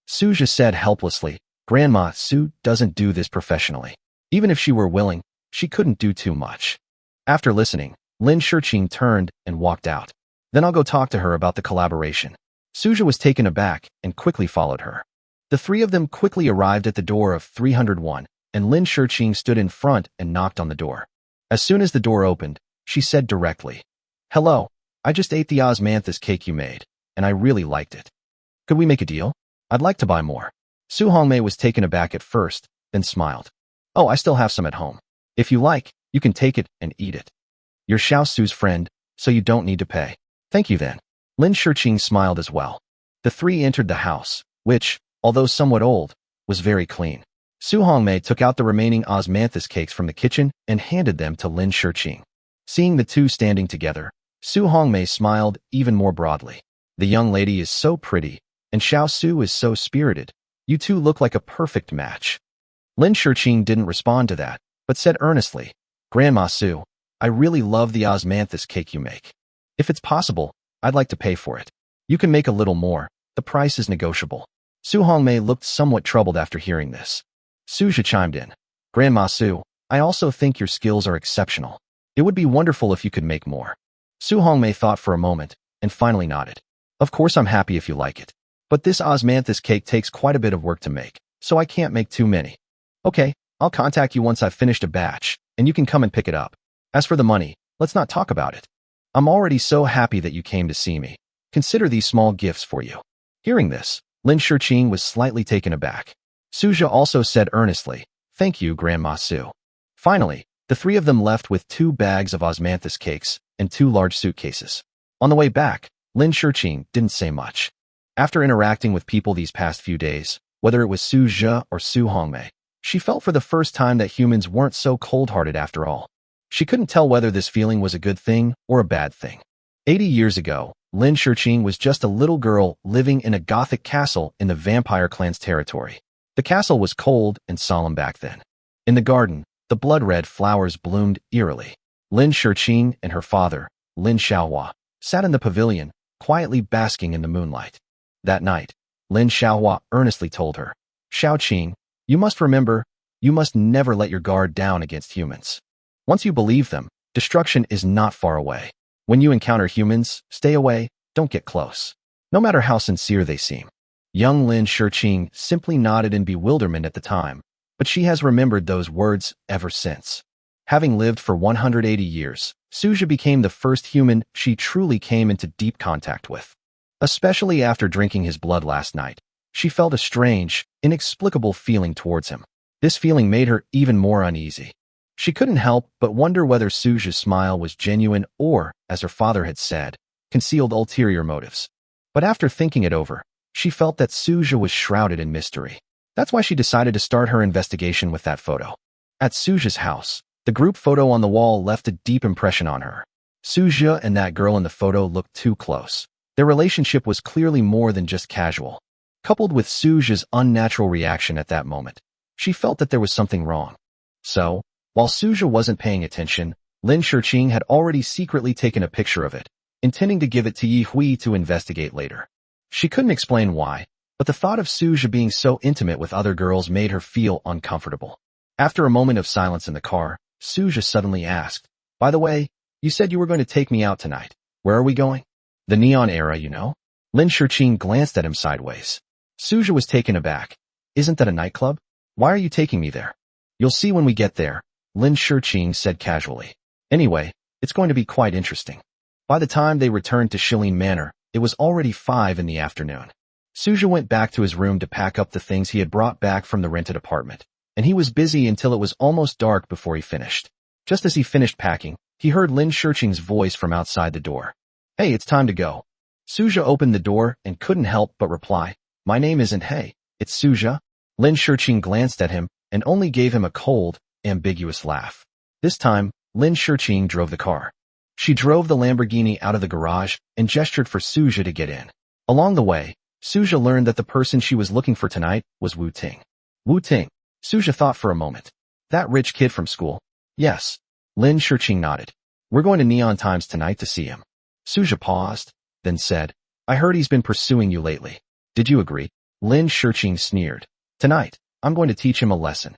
Suja said helplessly, Grandma Su doesn't do this professionally. Even if she were willing, she couldn't do too much. After listening, Lin Shiqing turned and walked out. Then I'll go talk to her about the collaboration. Suja was taken aback and quickly followed her. The 3 of them quickly arrived at the door of 301, and Lin Shiqing stood in front and knocked on the door. As soon as the door opened, she said directly, Hello, I just ate the osmanthus cake you made, and I really liked it. Could we make a deal? I'd like to buy more. Su Hongmei was taken aback at first, then smiled. Oh, I still have some at home. If you like, you can take it and eat it. You're Xiao Su's friend, so you don't need to pay. Thank you then. Lin Shiqing smiled as well. The 3 entered the house, which, although somewhat old, was very clean. Su Hongmei took out the remaining osmanthus cakes from the kitchen and handed them to Lin Shiqing. Seeing the 2 standing together, Su Hongmei smiled even more broadly. The young lady is so pretty, and Xiao Su is so spirited. You 2 look like a perfect match. Lin Shiqing didn't respond to that, but said earnestly, Grandma Su, I really love the osmanthus cake you make. If it's possible, I'd like to pay for it. You can make a little more. The price is negotiable. Su Hongmei looked somewhat troubled after hearing this. Suja chimed in. Grandma Su, I also think your skills are exceptional. It would be wonderful if you could make more. Su Hongmei thought for a moment and finally nodded. Of course I'm happy if you like it. But this osmanthus cake takes quite a bit of work to make, so I can't make too many. Okay, I'll contact you once I've finished a batch, and you can come and pick it up. As for the money, let's not talk about it. I'm already so happy that you came to see me. Consider these small gifts for you. Hearing this, Lin Shiqing was slightly taken aback. Suja also said earnestly, Thank you, Grandma Su. Finally, the 3 of them left with 2 bags of osmanthus cakes and 2 large suitcases. On the way back, Lin Shiqing didn't say much. After interacting with people these past few days, whether it was Suja or Su Hongmei, she felt for the first time that humans weren't so cold-hearted after all. She couldn't tell whether this feeling was a good thing or a bad thing. 80 years ago, Lin Shiqing was just a little girl living in a Gothic castle in the vampire clan's territory. The castle was cold and solemn back then. In the garden, the blood-red flowers bloomed eerily. Lin Shiqing and her father, Lin Xiaohua, sat in the pavilion, quietly basking in the moonlight. That night, Lin Xiaohua earnestly told her, Xiaoqing, you must remember, you must never let your guard down against humans. Once you believe them, destruction is not far away. When you encounter humans, stay away, don't get close. No matter how sincere they seem. Young Lin Shiqing simply nodded in bewilderment at the time, but she has remembered those words ever since. Having lived for 180 years, Suja became the first human she truly came into deep contact with. Especially after drinking his blood last night, she felt a strange, inexplicable feeling towards him. This feeling made her even more uneasy. She couldn't help but wonder whether Suja's smile was genuine or, as her father had said, concealed ulterior motives. But after thinking it over, she felt that Suja was shrouded in mystery. That's why she decided to start her investigation with that photo. At Suja's house, the group photo on the wall left a deep impression on her. Suja and that girl in the photo looked too close. Their relationship was clearly more than just casual. Coupled with Suja's unnatural reaction at that moment, she felt that there was something wrong. So, while Suja wasn't paying attention, Lin Shiqing had already secretly taken a picture of it, intending to give it to Yi Hui to investigate later. She couldn't explain why, but the thought of Suja being so intimate with other girls made her feel uncomfortable. After a moment of silence in the car, Suja suddenly asked, "By the way, you said you were going to take me out tonight. Where are we going?" "The Neon Era, you know?" Lin Shiqing glanced at him sideways. Suja was taken aback. "Isn't that a nightclub? Why are you taking me there?" "You'll see when we get there," Lin Shiqing said casually. "Anyway, it's going to be quite interesting." By the time they returned to Shilin Manor, it was already 5 in the afternoon. Suja went back to his room to pack up the things he had brought back from the rented apartment, and he was busy until it was almost dark before he finished. Just as he finished packing, he heard Lin Shiqing's voice from outside the door. "Hey, it's time to go." Suja opened the door and couldn't help but reply, "My name isn't Hey, it's Suja." Lin Shiqing glanced at him and only gave him a cold, ambiguous laugh. This time, Lin Shiqing drove the car. She drove the Lamborghini out of the garage and gestured for Suja to get in. Along the way, Suja learned that the person she was looking for tonight was Wu Ting. Wu Ting. Suja thought for a moment. "That rich kid from school?" "Yes." Lin Shiqing nodded. "We're going to Neon Times tonight to see him." Suja paused, then said, "I heard he's been pursuing you lately. Did you agree?" Lin Shiqing sneered. "Tonight, I'm going to teach him a lesson."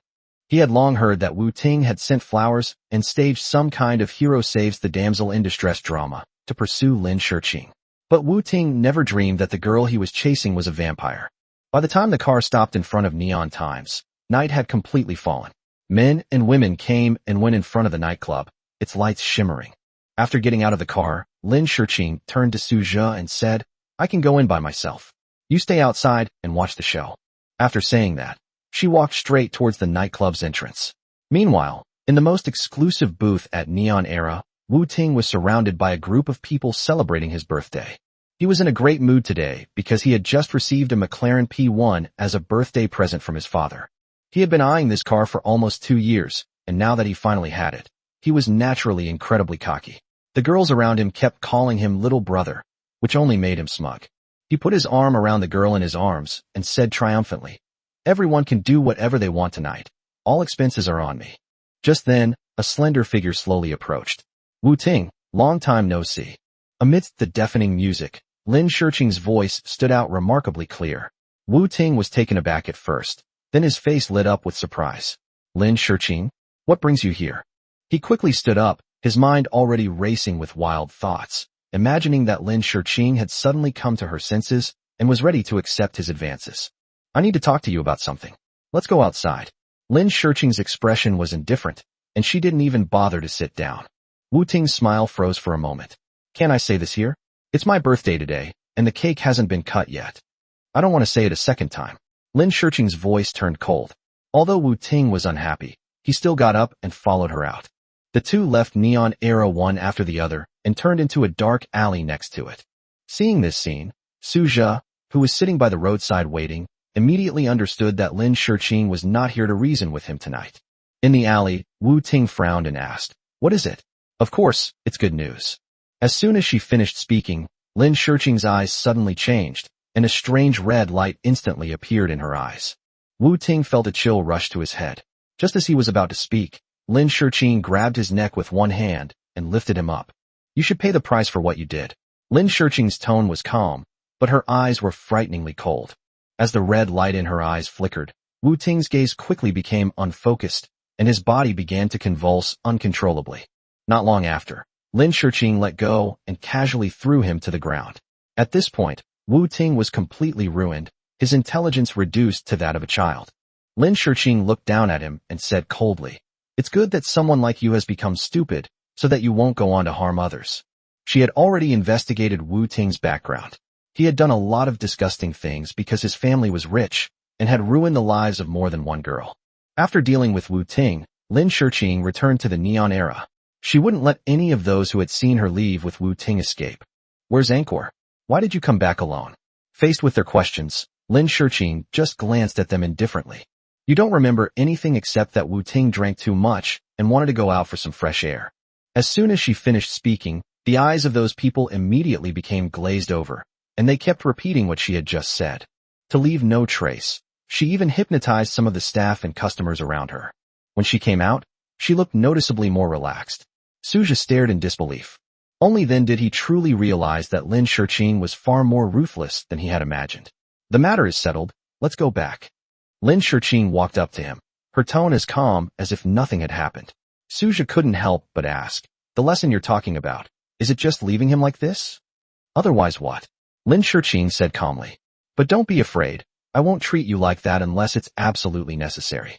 He had long heard that Wu Ting had sent flowers and staged some kind of hero saves the damsel in distress drama to pursue Lin Shiqing. But Wu Ting never dreamed that the girl he was chasing was a vampire. By the time the car stopped in front of Neon Times, night had completely fallen. Men and women came and went in front of the nightclub, its lights shimmering. After getting out of the car, Lin Shiqing turned to Suja and said, "I can go in by myself. You stay outside and watch the show." After saying that, she walked straight towards the nightclub's entrance. Meanwhile, in the most exclusive booth at Neon Era, Wu Ting was surrounded by a group of people celebrating his birthday. He was in a great mood today because he had just received a McLaren P1 as a birthday present from his father. He had been eyeing this car for almost 2 years, and now that he finally had it, he was naturally incredibly cocky. The girls around him kept calling him little brother, which only made him smug. He put his arm around the girl in his arms and said triumphantly, "Everyone can do whatever they want tonight. All expenses are on me." Just then, a slender figure slowly approached. "Wu Ting, long time no see." Amidst the deafening music, Lin Shiqing's voice stood out remarkably clear. Wu Ting was taken aback at first, then his face lit up with surprise. "Lin Shiqing, what brings you here?" He quickly stood up, his mind already racing with wild thoughts, imagining that Lin Shiqing had suddenly come to her senses and was ready to accept his advances. "I need to talk to you about something. Let's go outside." Lin Shiqing's expression was indifferent, and she didn't even bother to sit down. Wu Ting's smile froze for a moment. "Can I say this here? It's my birthday today, and the cake hasn't been cut yet." "I don't want to say it a second time." Lin Shiqing's voice turned cold. Although Wu Ting was unhappy, he still got up and followed her out. The two left Neon Era one after the other and turned into a dark alley next to it. Seeing this scene, Suja, who was sitting by the roadside waiting, immediately understood that Lin Shiqing was not here to reason with him tonight. In the alley, Wu Ting frowned and asked, "What is it?" "Of course, it's good news." As soon as she finished speaking, Lin Shiqing's eyes suddenly changed, and a strange red light instantly appeared in her eyes. Wu Ting felt a chill rush to his head. Just as he was about to speak, Lin Shiqing grabbed his neck with one hand and lifted him up. "You should pay the price for what you did." Lin Shiqing's tone was calm, but her eyes were frighteningly cold. As the red light in her eyes flickered, Wu Ting's gaze quickly became unfocused, and his body began to convulse uncontrollably. Not long after, Lin Shiqing let go and casually threw him to the ground. At this point, Wu Ting was completely ruined, his intelligence reduced to that of a child. Lin Shiqing looked down at him and said coldly, "It's good that someone like you has become stupid, so that you won't go on to harm others." She had already investigated Wu Ting's background. He had done a lot of disgusting things because his family was rich and had ruined the lives of more than one girl. After dealing with Wu Ting, Lin Shiqing returned to the Neon Era. She wouldn't let any of those who had seen her leave with Wu Ting escape. "Where's Angkor? Why did you come back alone?" Faced with their questions, Lin Shiqing just glanced at them indifferently. "You don't remember anything except that Wu Ting drank too much and wanted to go out for some fresh air." As soon as she finished speaking, the eyes of those people immediately became glazed over, and they kept repeating what she had just said. To leave no trace, she even hypnotized some of the staff and customers around her. When she came out, she looked noticeably more relaxed. Suja stared in disbelief. Only then did he truly realize that Lin Shiqing was far more ruthless than he had imagined. The matter is settled, let's go back. Lin Shiqing walked up to him, her tone as calm as if nothing had happened. Suja couldn't help but ask, the lesson you're talking about, is it just leaving him like this? Otherwise what? Lin Shiqing said calmly. But don't be afraid, I won't treat you like that unless it's absolutely necessary.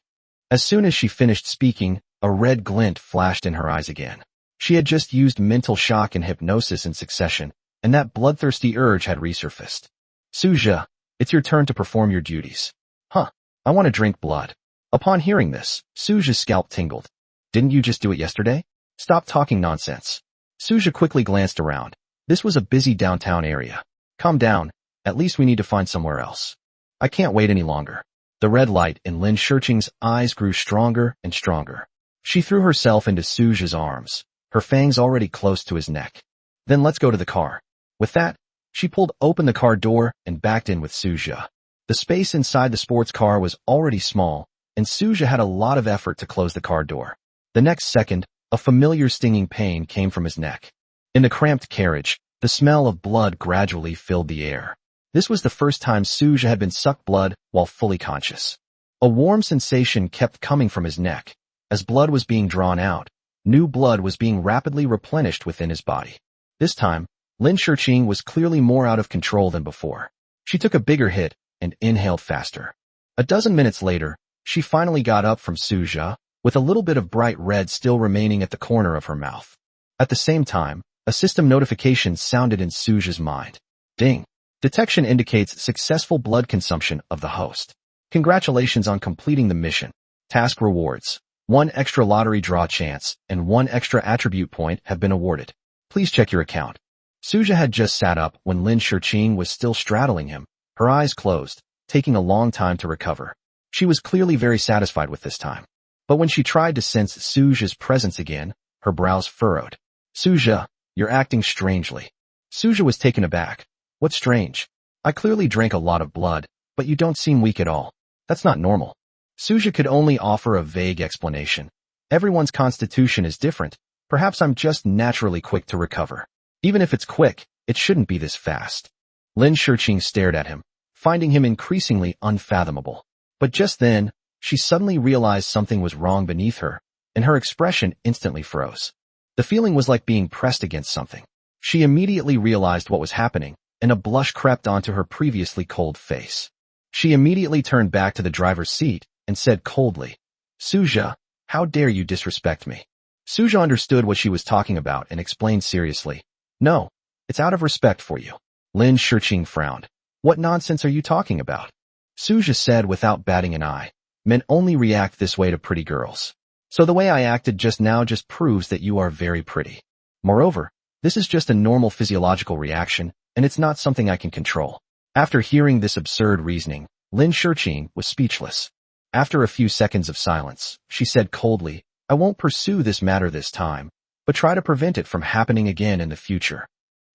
As soon as she finished speaking, a red glint flashed in her eyes again. She had just used mental shock and hypnosis in succession, and that bloodthirsty urge had resurfaced. Suja, it's your turn to perform your duties. Huh, I want to drink blood. Upon hearing this, Suja's scalp tingled. Didn't you just do it yesterday? Stop talking nonsense. Suja quickly glanced around. This was a busy downtown area. Calm down, at least we need to find somewhere else. I can't wait any longer. The red light in Lin Shiqing's eyes grew stronger and stronger. She threw herself into Suja's arms, her fangs already close to his neck. Then let's go to the car. With that, she pulled open the car door and backed in with Suja. The space inside the sports car was already small, and Suja had a lot of effort to close the car door. The next second, a familiar stinging pain came from his neck. In the cramped carriage, the smell of blood gradually filled the air. This was the first time Suja had been sucked blood while fully conscious. A warm sensation kept coming from his neck. As blood was being drawn out, new blood was being rapidly replenished within his body. This time, Lin Shiqing was clearly more out of control than before. She took a bigger hit and inhaled faster. A dozen minutes later, she finally got up from Suja, with a little bit of bright red still remaining at the corner of her mouth. At the same time, a system notification sounded in Suja's mind. Ding! Detection indicates successful blood consumption of the host. Congratulations on completing the mission. Task rewards. 1 extra lottery draw chance and 1 extra attribute point have been awarded. Please check your account. Suja had just sat up when Lin Shiqing was still straddling him, her eyes closed, taking a long time to recover. She was clearly very satisfied with this time. But when she tried to sense Suja's presence again, her brows furrowed. Suja, you're acting strangely. Suja was taken aback. What's strange? I clearly drank a lot of blood, but you don't seem weak at all. That's not normal. Suja could only offer a vague explanation. Everyone's constitution is different. Perhaps I'm just naturally quick to recover. Even if it's quick, it shouldn't be this fast. Lin Shiqing stared at him, finding him increasingly unfathomable. But just then, she suddenly realized something was wrong beneath her, and her expression instantly froze. The feeling was like being pressed against something. She immediately realized what was happening, and a blush crept onto her previously cold face. She immediately turned back to the driver's seat and said coldly, Suja, how dare you disrespect me? Suja understood what she was talking about and explained seriously, no, it's out of respect for you. Lin Shiqing frowned. What nonsense are you talking about? Suja said without batting an eye, men only react this way to pretty girls. So the way I acted just now just proves that you are very pretty. Moreover, this is just a normal physiological reaction, and it's not something I can control. After hearing this absurd reasoning, Lin Shiqing was speechless. After a few seconds of silence, she said coldly, I won't pursue this matter this time, but try to prevent it from happening again in the future.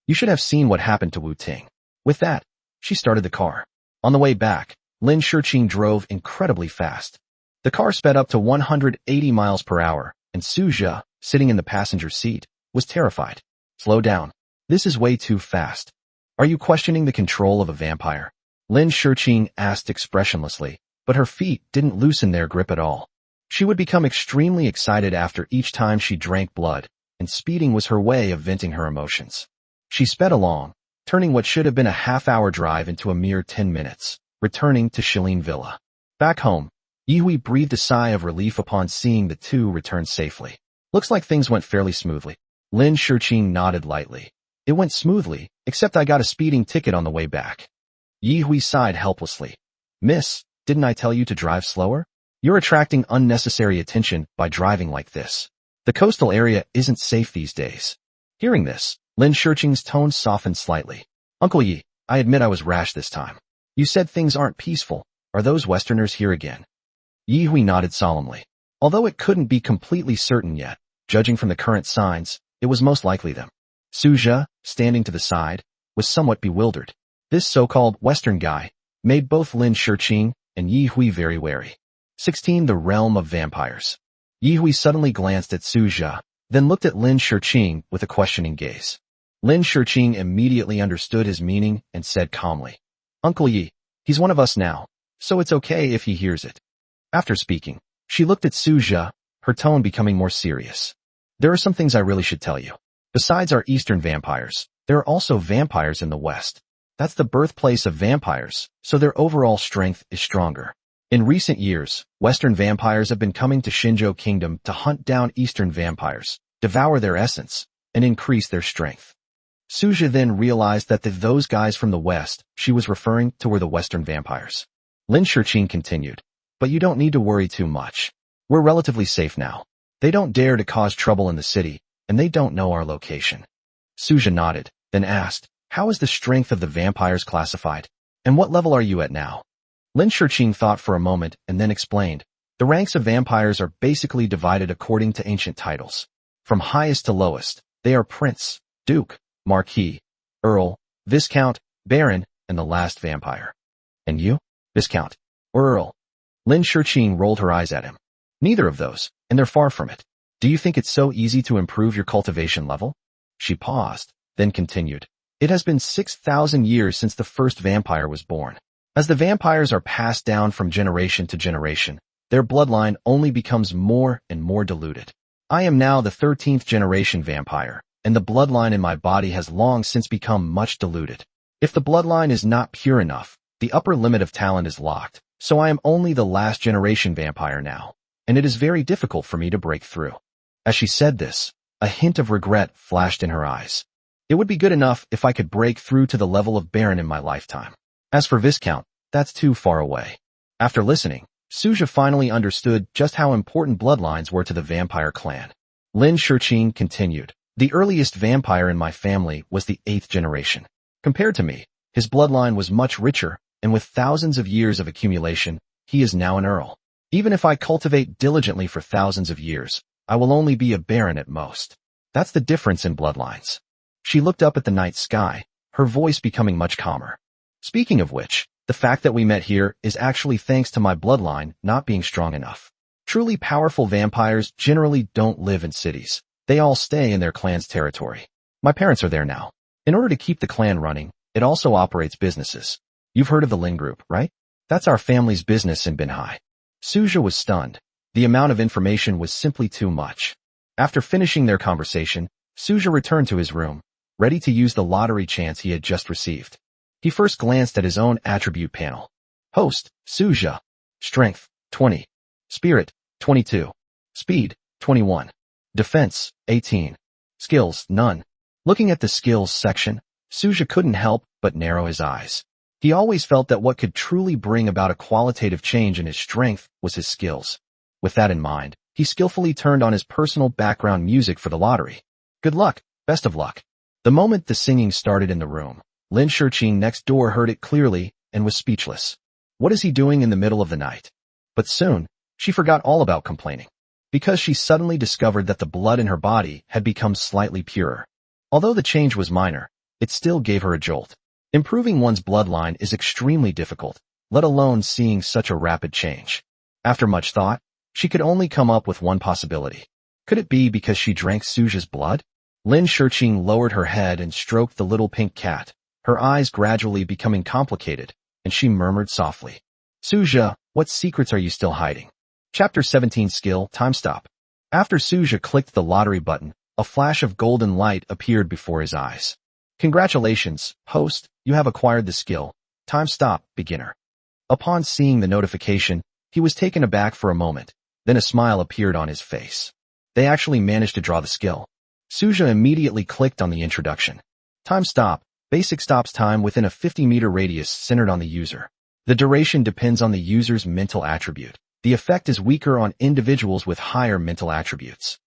You should have seen what happened to Wu Ting. With that, she started the car. On the way back, Lin Shiqing drove incredibly fast. The car sped up to 180 miles per hour, and Suja, sitting in the passenger seat, was terrified. Slow down. This is way too fast. Are you questioning the control of a vampire? Lin Shiqing asked expressionlessly, but her feet didn't loosen their grip at all. She would become extremely excited after each time she drank blood, and speeding was her way of venting her emotions. She sped along, turning what should have been a half-hour drive into a mere 10 minutes, returning to Shilin Villa. Back home, Yihui breathed a sigh of relief upon seeing the two return safely. Looks like things went fairly smoothly. Lin Shiqing nodded lightly. It went smoothly, except I got a speeding ticket on the way back. Yihui sighed helplessly. Miss, didn't I tell you to drive slower? You're attracting unnecessary attention by driving like this. The coastal area isn't safe these days. Hearing this, Lin Shiqing's tone softened slightly. Uncle Yi, I admit I was rash this time. You said things aren't peaceful. Are those Westerners here again? Yihui nodded solemnly. Although it couldn't be completely certain yet, judging from the current signs, it was most likely them. Suja, standing to the side, was somewhat bewildered. This so-called Western guy made both Lin Shiqing and Yi Hui very wary. 16. The realm of vampires. Yi Hui suddenly glanced at Su Jia, then looked at Lin Shiqing with a questioning gaze. Lin Shiqing immediately understood his meaning and said calmly, "Uncle Yi, he's one of us now, so it's okay if he hears it." After speaking, she looked at Su Jia, her tone becoming more serious. "There are some things I really should tell you. Besides our Eastern vampires, there are also vampires in the West. That's the birthplace of vampires, so their overall strength is stronger. In recent years, Western vampires have been coming to Shinjo Kingdom to hunt down Eastern vampires, devour their essence, and increase their strength." Suja then realized that those guys from the West she was referring to were the Western vampires. Lin Shiqing continued, "But you don't need to worry too much. We're relatively safe now. They don't dare to cause trouble in the city, and they don't know our location." Suja nodded, then asked, "How is the strength of the vampires classified? And what level are you at now?" Lin Shiqing thought for a moment and then explained, "The ranks of vampires are basically divided according to ancient titles. From highest to lowest, they are Prince, Duke, Marquis, Earl, Viscount, Baron, and the last vampire." "And you? Viscount or Earl?" Lin Shiqing rolled her eyes at him. "Neither of those, and they're far from it. Do you think it's so easy to improve your cultivation level?" She paused, then continued, "It has been 6,000 years since the first vampire was born. As the vampires are passed down from generation to generation, their bloodline only becomes more and more diluted. I am now the 13th generation vampire, and the bloodline in my body has long since become much diluted. If the bloodline is not pure enough, the upper limit of talent is locked, so I am only the last generation vampire now, and it is very difficult for me to break through." As she said this, a hint of regret flashed in her eyes. "It would be good enough if I could break through to the level of Baron in my lifetime. As for Viscount, that's too far away." After listening, Suja finally understood just how important bloodlines were to the vampire clan. Lin Shiqing continued, "The earliest vampire in my family was the 8th generation. Compared to me, his bloodline was much richer, and with thousands of years of accumulation, he is now an earl. Even if I cultivate diligently for thousands of years, I will only be a baron at most. That's the difference in bloodlines." She looked up at the night sky, her voice becoming much calmer. "Speaking of which, the fact that we met here is actually thanks to my bloodline not being strong enough. Truly powerful vampires generally don't live in cities. They all stay in their clan's territory. My parents are there now. In order to keep the clan running, it also operates businesses. You've heard of the Lin Group, right? That's our family's business in Binhai." Suja was stunned. The amount of information was simply too much. After finishing their conversation, Suja returned to his room, ready to use the lottery chance he had just received. He first glanced at his own attribute panel. Host, Suja. Strength, 20. Spirit, 22. Speed, 21. Defense, 18. Skills, none. Looking at the skills section, Suja couldn't help but narrow his eyes. He always felt that what could truly bring about a qualitative change in his strength was his skills. With that in mind, he skillfully turned on his personal background music for the lottery. Good luck, best of luck. The moment the singing started in the room, Lin Shiqing next door heard it clearly and was speechless. What is he doing in the middle of the night? But soon, she forgot all about complaining, because she suddenly discovered that the blood in her body had become slightly purer. Although the change was minor, it still gave her a jolt. Improving one's bloodline is extremely difficult, let alone seeing such a rapid change. After much thought, she could only come up with one possibility. Could it be because she drank Suja's blood? Lin Shiqing lowered her head and stroked the little pink cat, her eyes gradually becoming complicated, and she murmured softly, "Suja, what secrets are you still hiding?" Chapter 17 Skill Time Stop. After Suja clicked the lottery button, a flash of golden light appeared before his eyes. "Congratulations, host, you have acquired the skill. Time Stop, Beginner." Upon seeing the notification, he was taken aback for a moment, then a smile appeared on his face. They actually managed to draw the skill. Suja immediately clicked on the introduction. Time Stop, basic stops time within a 50-meter radius centered on the user. The duration depends on the user's mental attribute. The effect is weaker on individuals with higher mental attributes.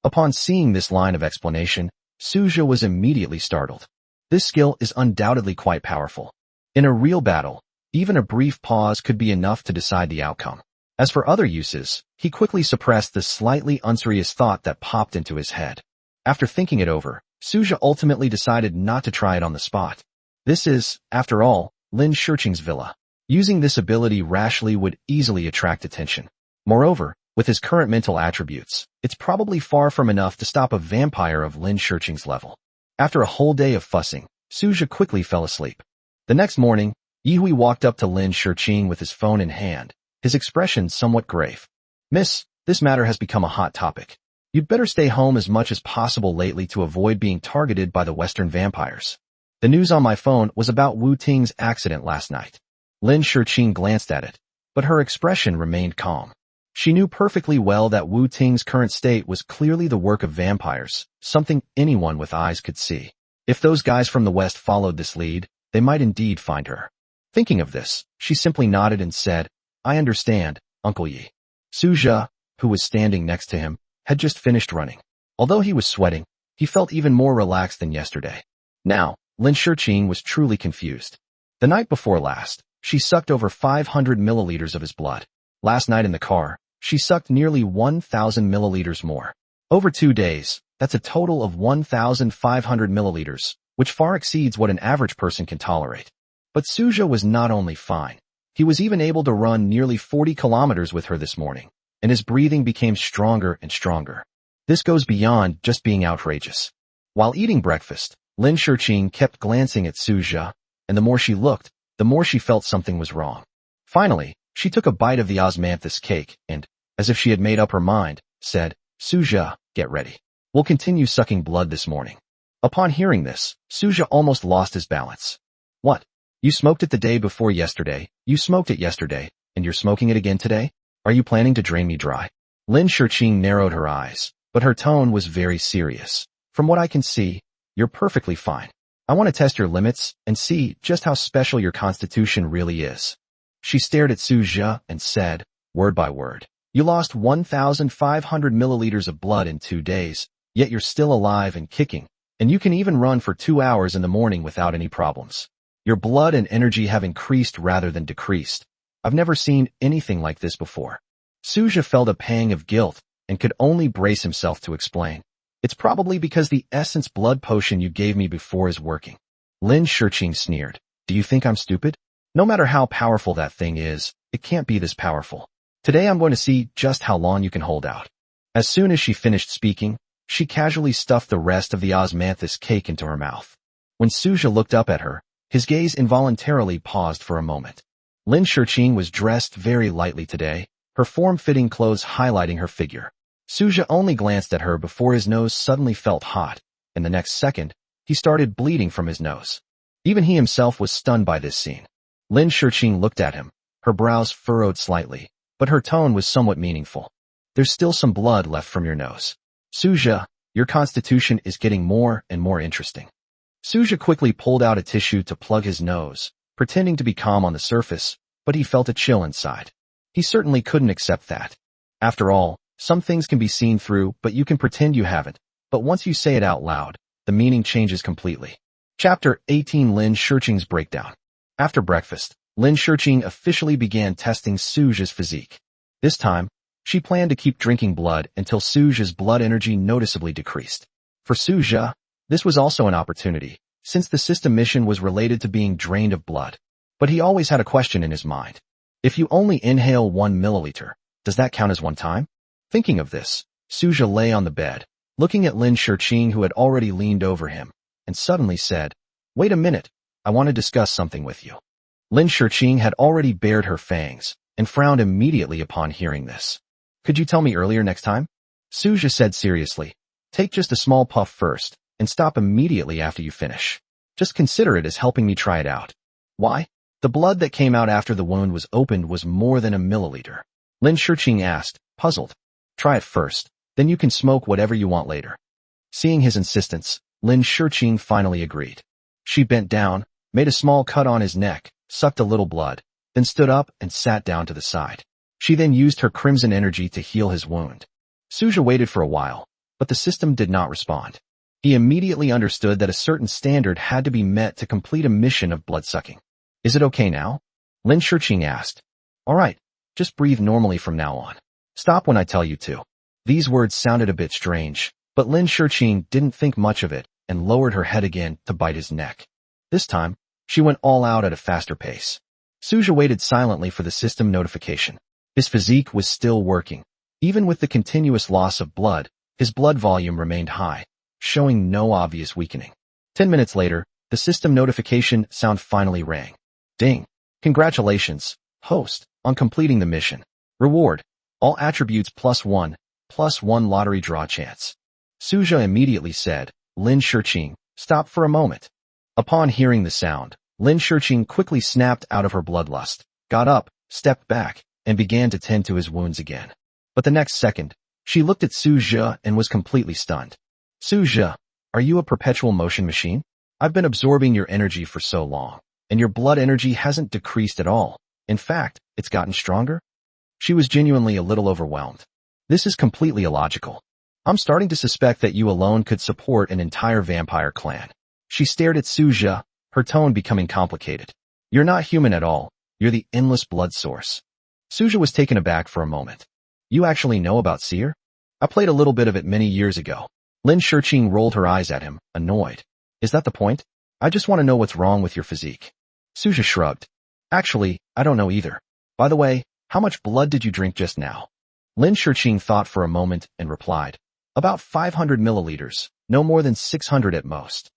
Upon seeing this line of explanation, Suja was immediately startled. This skill is undoubtedly quite powerful. In a real battle, even a brief pause could be enough to decide the outcome. As for other uses, he quickly suppressed the slightly unserious thought that popped into his head. After thinking it over, Suja ultimately decided not to try it on the spot. This is, after all, Lin Shurqing's villa. Using this ability rashly would easily attract attention. Moreover, with his current mental attributes, it's probably far from enough to stop a vampire of Lin Shurqing's level. After a whole day of fussing, Suja quickly fell asleep. The next morning, Yihui walked up to Lin Shurqing with his phone in hand, his expression somewhat grave. Miss, this matter has become a hot topic. You'd better stay home as much as possible lately to avoid being targeted by the Western vampires. The news on my phone was about Wu Ting's accident last night. Lin Shurqing glanced at it, but her expression remained calm. She knew perfectly well that Wu Ting's current state was clearly the work of vampires, something anyone with eyes could see. If those guys from the West followed this lead, they might indeed find her. Thinking of this, she simply nodded and said, I understand, Uncle Yi. Suja, who was standing next to him, had just finished running. Although he was sweating, he felt even more relaxed than yesterday. Now, Lin Shurqing was truly confused. The night before last, she sucked over 500 milliliters of his blood. Last night in the car, she sucked nearly 1,000 milliliters more. Over 2 days, that's a total of 1,500 milliliters, which far exceeds what an average person can tolerate. But Suja was not only fine. He was even able to run nearly 40 kilometers with her this morning, and his breathing became stronger and stronger. This goes beyond just being outrageous. While eating breakfast, Lin Shurqing kept glancing at Suja, and the more she looked, the more she felt something was wrong. Finally, she took a bite of the osmanthus cake and, as if she had made up her mind, said, Suja, get ready. We'll continue sucking blood this morning. Upon hearing this, Suja almost lost his balance. What? You smoked it the day before yesterday, you smoked it yesterday, and you're smoking it again today? Are you planning to drain me dry? Lin Shurqing narrowed her eyes, but her tone was very serious. From what I can see, you're perfectly fine. I want to test your limits and see just how special your constitution really is. She stared at Suja and said, word by word, you lost 1,500 milliliters of blood in 2 days, yet you're still alive and kicking, and you can even run for 2 hours in the morning without any problems. Your blood and energy have increased rather than decreased. I've never seen anything like this before. Suja felt a pang of guilt and could only brace himself to explain. It's probably because the essence blood potion you gave me before is working. Lin Shurqing sneered. Do you think I'm stupid? No matter how powerful that thing is, it can't be this powerful. Today I'm going to see just how long you can hold out. As soon as she finished speaking, she casually stuffed the rest of the osmanthus cake into her mouth. When Suja looked up at her, his gaze involuntarily paused for a moment. Lin Shurqing was dressed very lightly today, her form-fitting clothes highlighting her figure. Suja only glanced at her before his nose suddenly felt hot, and the next second, he started bleeding from his nose. Even he himself was stunned by this scene. Lin Shurqing looked at him, her brows furrowed slightly, but her tone was somewhat meaningful. There's still some blood left from your nose. Suja, your constitution is getting more and more interesting. Suja quickly pulled out a tissue to plug his nose, pretending to be calm on the surface, but he felt a chill inside. He certainly couldn't accept that. After all, some things can be seen through, but you can pretend you haven't. But once you say it out loud, the meaning changes completely. Chapter 18 Lin Shurqing's Breakdown. After breakfast, Lin Shurqing officially began testing Suja's physique. This time, she planned to keep drinking blood until Suja's blood energy noticeably decreased. For Suja, this was also an opportunity, since the system mission was related to being drained of blood. But he always had a question in his mind. If you only inhale 1 milliliter, does that count as one time? Thinking of this, Suja lay on the bed, looking at Lin Shurqing who had already leaned over him, and suddenly said, Wait a minute, I want to discuss something with you. Lin Shurqing had already bared her fangs, and frowned immediately upon hearing this. Could you tell me earlier next time? Suja said seriously, Take just a small puff first, and stop immediately after you finish. Just consider it as helping me try it out. Why? The blood that came out after the wound was opened was more than a milliliter. Lin Shurqing asked, puzzled. Try it first, then you can smoke whatever you want later. Seeing his insistence, Lin Shurqing finally agreed. She bent down, made a small cut on his neck, sucked a little blood, then stood up and sat down to the side. She then used her crimson energy to heal his wound. Suja waited for a while, but the system did not respond. He immediately understood that a certain standard had to be met to complete a mission of blood-sucking. Is it okay now? Lin Shurqing asked. All right, just breathe normally from now on. Stop when I tell you to. These words sounded a bit strange, but Lin Shurqing didn't think much of it and lowered her head again to bite his neck. This time, She went all out at a faster pace. Suja waited silently for the system notification. His physique was still working. Even with the continuous loss of blood, his blood volume remained high, showing no obvious weakening. 10 minutes later, the system notification sound finally rang. Ding! Congratulations, host, on completing the mission. Reward: all attributes +1, +1 lottery draw chance. Suja immediately said, Lin Shiqing, stop for a moment. Upon hearing the sound, Lin Shiqing quickly snapped out of her bloodlust, got up, stepped back, and began to tend to his wounds again. But the next second, she looked at Suja and was completely stunned. Suja, are you a perpetual motion machine? I've been absorbing your energy for so long, and your blood energy hasn't decreased at all. In fact, it's gotten stronger. She was genuinely a little overwhelmed. This is completely illogical. I'm starting to suspect that you alone could support an entire vampire clan. She stared at Suja, her tone becoming complicated. You're not human at all. You're the endless blood source. Suja was taken aback for a moment. You actually know about Seer? I played a little bit of it many years ago. Lin Shiqing rolled her eyes at him, annoyed. Is that the point? I just want to know what's wrong with your physique. Suja shrugged. Actually, I don't know either. By the way, how much blood did you drink just now? Lin Shiqing thought for a moment and replied. About 500 milliliters, no more than 600 at most.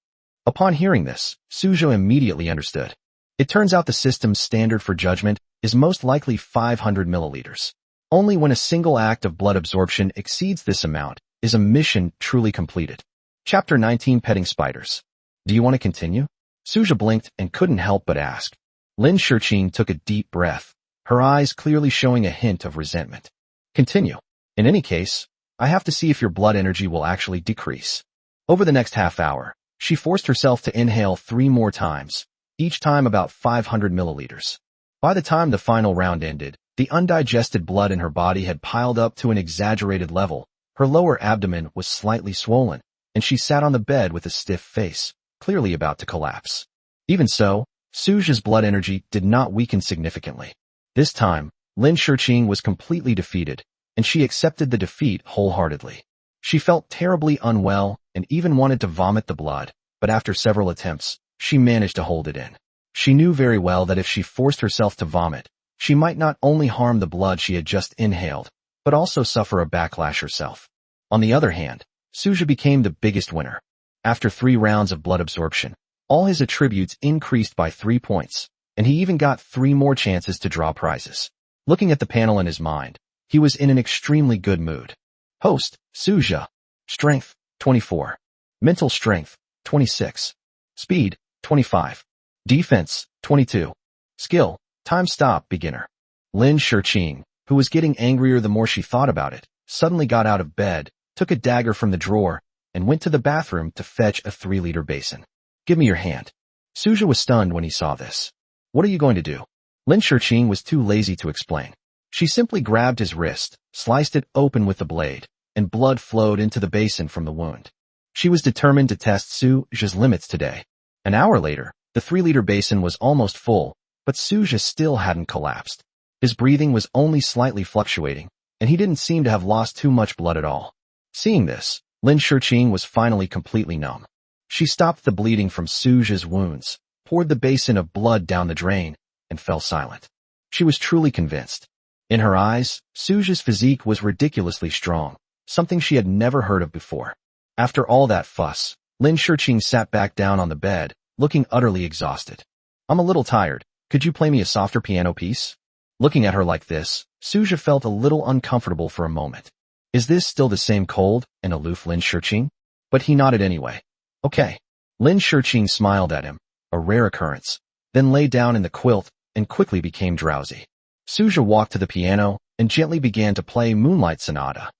Upon hearing this, Suja immediately understood. It turns out the system's standard for judgment is most likely 500 milliliters. Only when a single act of blood absorption exceeds this amount is a mission truly completed. Chapter 19 Petting Spiders. Do you want to continue? Suja blinked and couldn't help but ask. Lin Shiqing took a deep breath, her eyes clearly showing a hint of resentment. Continue. In any case, I have to see if your blood energy will actually decrease. Over the next half hour, she forced herself to inhale 3 more times, each time about 500 milliliters. By the time the final round ended, the undigested blood in her body had piled up to an exaggerated level. Her lower abdomen was slightly swollen, and she sat on the bed with a stiff face, clearly about to collapse. Even so, Suja's blood energy did not weaken significantly. This time, Lin Shiqing was completely defeated, and she accepted the defeat wholeheartedly. She felt terribly unwell and even wanted to vomit the blood, but after several attempts, she managed to hold it in. She knew very well that if she forced herself to vomit, she might not only harm the blood she had just inhaled, but also suffer a backlash herself. On the other hand, Suja became the biggest winner. After 3 rounds of blood absorption, all his attributes increased by 3 points, and he even got 3 more chances to draw prizes. Looking at the panel in his mind, he was in an extremely good mood. Host, Suja. Strength, 24. Mental strength, 26. Speed, 25. Defense, 22. Skill, time stop, beginner. Lin Shiqing, who was getting angrier the more she thought about it, suddenly got out of bed, took a dagger from the drawer, and went to the bathroom to fetch a 3-liter basin. Give me your hand. Suja was stunned when he saw this. What are you going to do? Lin Shiqing was too lazy to explain. She simply grabbed his wrist, sliced it open with the blade, and blood flowed into the basin from the wound. She was determined to test Suja's limits today. An hour later, the 3-liter basin was almost full, but Suja still hadn't collapsed. His breathing was only slightly fluctuating, and he didn't seem to have lost too much blood at all. Seeing this, Lin Shiqing was finally completely numb. She stopped the bleeding from Suja's wounds, poured the basin of blood down the drain, and fell silent. She was truly convinced. In her eyes, Suja's physique was ridiculously strong, something she had never heard of before. After all that fuss, Lin Shiqing sat back down on the bed, looking utterly exhausted. I'm a little tired. Could you play me a softer piano piece? Looking at her like this, Suja felt a little uncomfortable for a moment. Is this still the same cold and aloof Lin Shiqing? But he nodded anyway. Okay. Lin Shiqing smiled at him, a rare occurrence, then lay down in the quilt and quickly became drowsy. Suja walked to the piano and gently began to play Moonlight Sonata.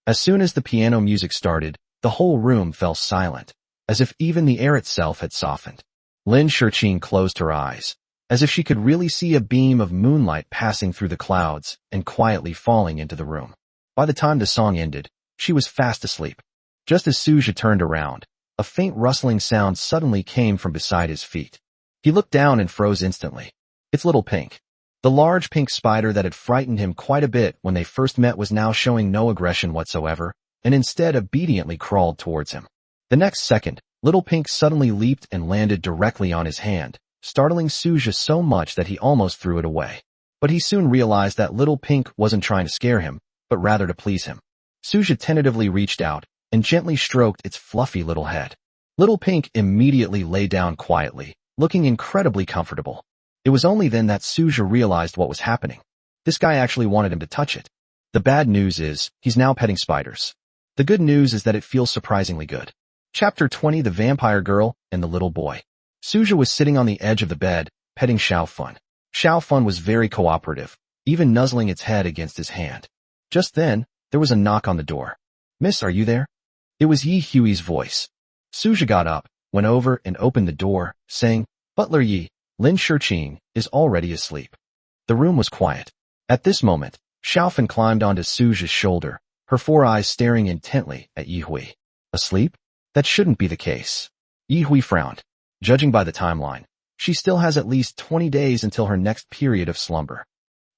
As soon as the piano music started, the whole room fell silent, as if even the air itself had softened. Lin Shiqing closed her eyes, as if she could really see a beam of moonlight passing through the clouds and quietly falling into the room. By the time the song ended, she was fast asleep. Just as Suja turned around, a faint rustling sound suddenly came from beside his feet. He looked down and froze instantly. It's Little Pink. The large pink spider that had frightened him quite a bit when they first met was now showing no aggression whatsoever, and instead obediently crawled towards him. The next second, Little Pink suddenly leaped and landed directly on his hand, startling Suja so much that he almost threw it away. But he soon realized that Little Pink wasn't trying to scare him, but rather to please him. Suja tentatively reached out and gently stroked its fluffy little head. Little Pink immediately lay down quietly, looking incredibly comfortable. It was only then that Suja realized what was happening. This guy actually wanted him to touch it. The bad news is, he's now petting spiders. The good news is that it feels surprisingly good. Chapter 20: The Vampire Girl and the Little Boy. Suja was sitting on the edge of the bed, petting Xiao Fun. Xiao Fun was very cooperative, even nuzzling its head against his hand. Just then, there was a knock on the door. "Miss, are you there?" It was Yi Hui's voice. Suja got up, went over and opened the door, saying, "Butler Yi, Lin Shiqing is already asleep." The room was quiet. At this moment, Xiao Fun climbed onto Suja's shoulder, her 4 eyes staring intently at Yi Hui. Asleep? That shouldn't be the case. Yi Hui frowned. Judging by the timeline, she still has at least 20 days until her next period of slumber.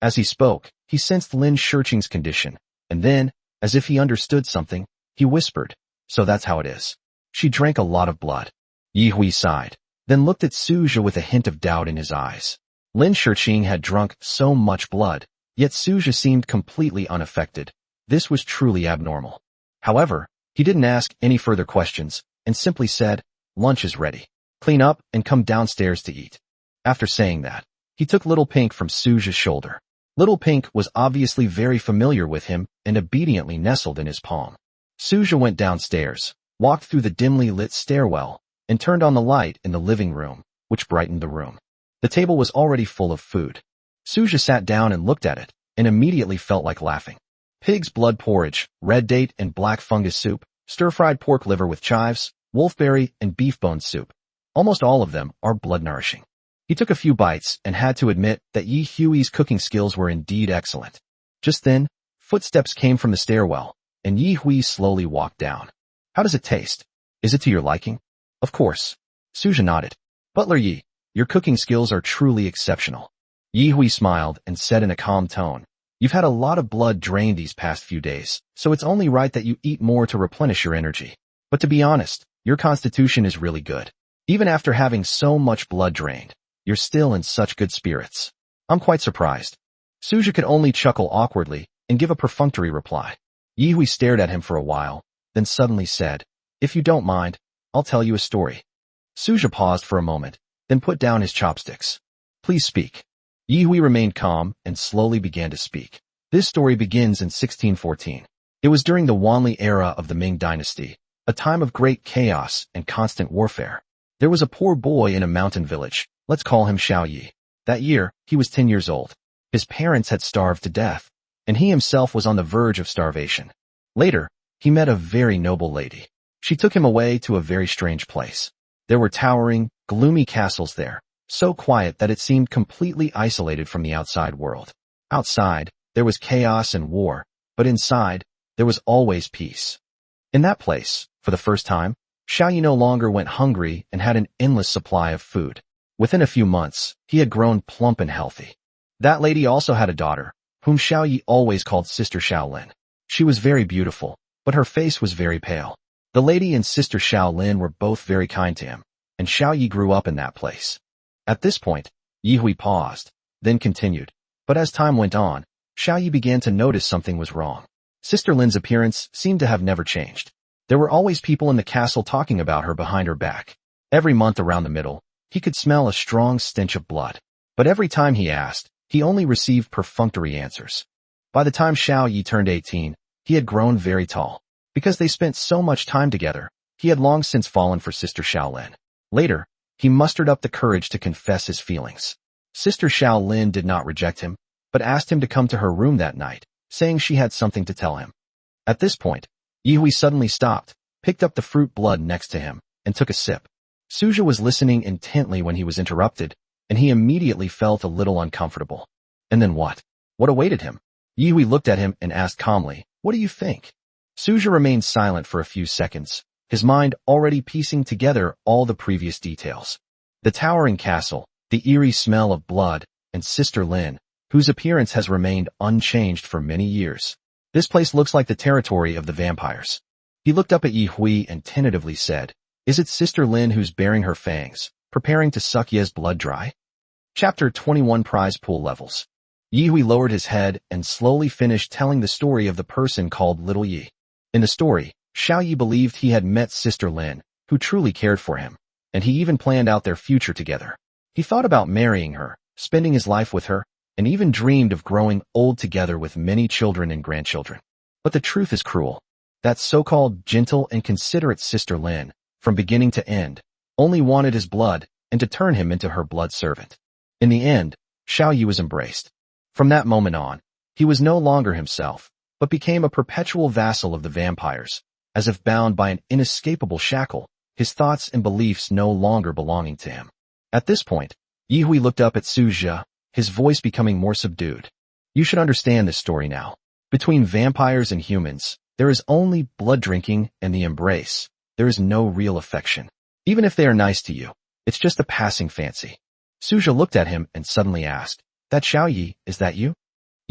As he spoke, he sensed Lin Shiqing's condition, and then, as if he understood something, he whispered, "So that's how it is. She drank a lot of blood." Yi Hui sighed, then looked at Suja with a hint of doubt in his eyes. Lin Shiqing had drunk so much blood, yet Suja seemed completely unaffected. This was truly abnormal. However, he didn't ask any further questions, and simply said, "Lunch is ready. Clean up and come downstairs to eat." After saying that, he took Little Pink from Suja's shoulder. Little Pink was obviously very familiar with him and obediently nestled in his palm. Suja went downstairs, walked through the dimly lit stairwell, and turned on the light in the living room, which brightened the room. The table was already full of food. Suja sat down and looked at it, and immediately felt like laughing. Pig's blood porridge, red date and black fungus soup, stir-fried pork liver with chives, wolfberry and beef bone soup. Almost all of them are blood-nourishing. He took a few bites and had to admit that Yi Hui's cooking skills were indeed excellent. Just then, footsteps came from the stairwell, and Yi Hui slowly walked down. "How does it taste? Is it to your liking?" "Of course." Suja nodded. "Butler Yi, your cooking skills are truly exceptional." Yi Hui smiled and said in a calm tone, "You've had a lot of blood drained these past few days, so it's only right that you eat more to replenish your energy. But to be honest, your constitution is really good. Even after having so much blood drained, you're still in such good spirits. I'm quite surprised." Suja could only chuckle awkwardly and give a perfunctory reply. Yi Hui stared at him for a while, then suddenly said, "If you don't mind, I'll tell you a story." Suja paused for a moment, then put down his chopsticks. "Please speak." Yi Hui remained calm and slowly began to speak. This story begins in 1614. It was during the Wanli era of the Ming dynasty, a time of great chaos and constant warfare. There was a poor boy in a mountain village. Let's call him Xiao Yi. That year, he was 10 years old. His parents had starved to death, and he himself was on the verge of starvation. Later, he met a very noble lady. She took him away to a very strange place. There were towering, gloomy castles there, so quiet that it seemed completely isolated from the outside world. Outside, there was chaos and war, but inside, there was always peace. In that place, for the first time, Xiao Yi no longer went hungry and had an endless supply of food. Within a few months, he had grown plump and healthy. That lady also had a daughter, whom Xiao Yi always called Sister Xiaolin. She was very beautiful, but her face was very pale. The lady and Sister Xiaolin were both very kind to him, and Xiao Yi grew up in that place. At this point, Yi Hui paused, then continued. But as time went on, Xiao Yi began to notice something was wrong. Sister Lin's appearance seemed to have never changed. There were always people in the castle talking about her behind her back. Every month around the middle, he could smell a strong stench of blood. But every time he asked, he only received perfunctory answers. By the time Xiao Yi turned 18, he had grown very tall. Because they spent so much time together, he had long since fallen for Sister Xiaolin. Later, he mustered up the courage to confess his feelings. Sister Xiaolin did not reject him, but asked him to come to her room that night, saying she had something to tell him. At this point, Yi Hui suddenly stopped, picked up the fruit blood next to him, and took a sip. Suja was listening intently when he was interrupted, and he immediately felt a little uncomfortable. And then what? What awaited him? Yi Hui looked at him and asked calmly, "What do you think?" Suja remained silent for a few seconds, his mind already piecing together all the previous details. The towering castle, the eerie smell of blood, and Sister Lin, whose appearance has remained unchanged for many years. This place looks like the territory of the vampires. He looked up at Yi Hui and tentatively said, "Is it Sister Lin who's baring her fangs, preparing to suck Ye's blood dry? Chapter 21 Prize Pool Levels. Yihui lowered his head and slowly finished telling the story of the person called Little Yi. In the story, Xiao Yi believed he had met Sister Lin, who truly cared for him, and he even planned out their future together. He thought about marrying her, spending his life with her, and even dreamed of growing old together with many children and grandchildren. But the truth is cruel. That so-called gentle and considerate Sister Lin, from beginning to end, only wanted his blood and to turn him into her blood servant. In the end, Xiao Yi was embraced. From that moment on, he was no longer himself, but became a perpetual vassal of the vampires, as if bound by an inescapable shackle, his thoughts and beliefs no longer belonging to him. At this point, Yihui looked up at Su Zhe, his voice becoming more subdued. You should understand this story now. Between vampires and humans, there is only blood drinking and the embrace. There is no real affection. Even if they are nice to you, it's just a passing fancy. Su Zhe looked at him and suddenly asked, That Xiao Yi, is that you?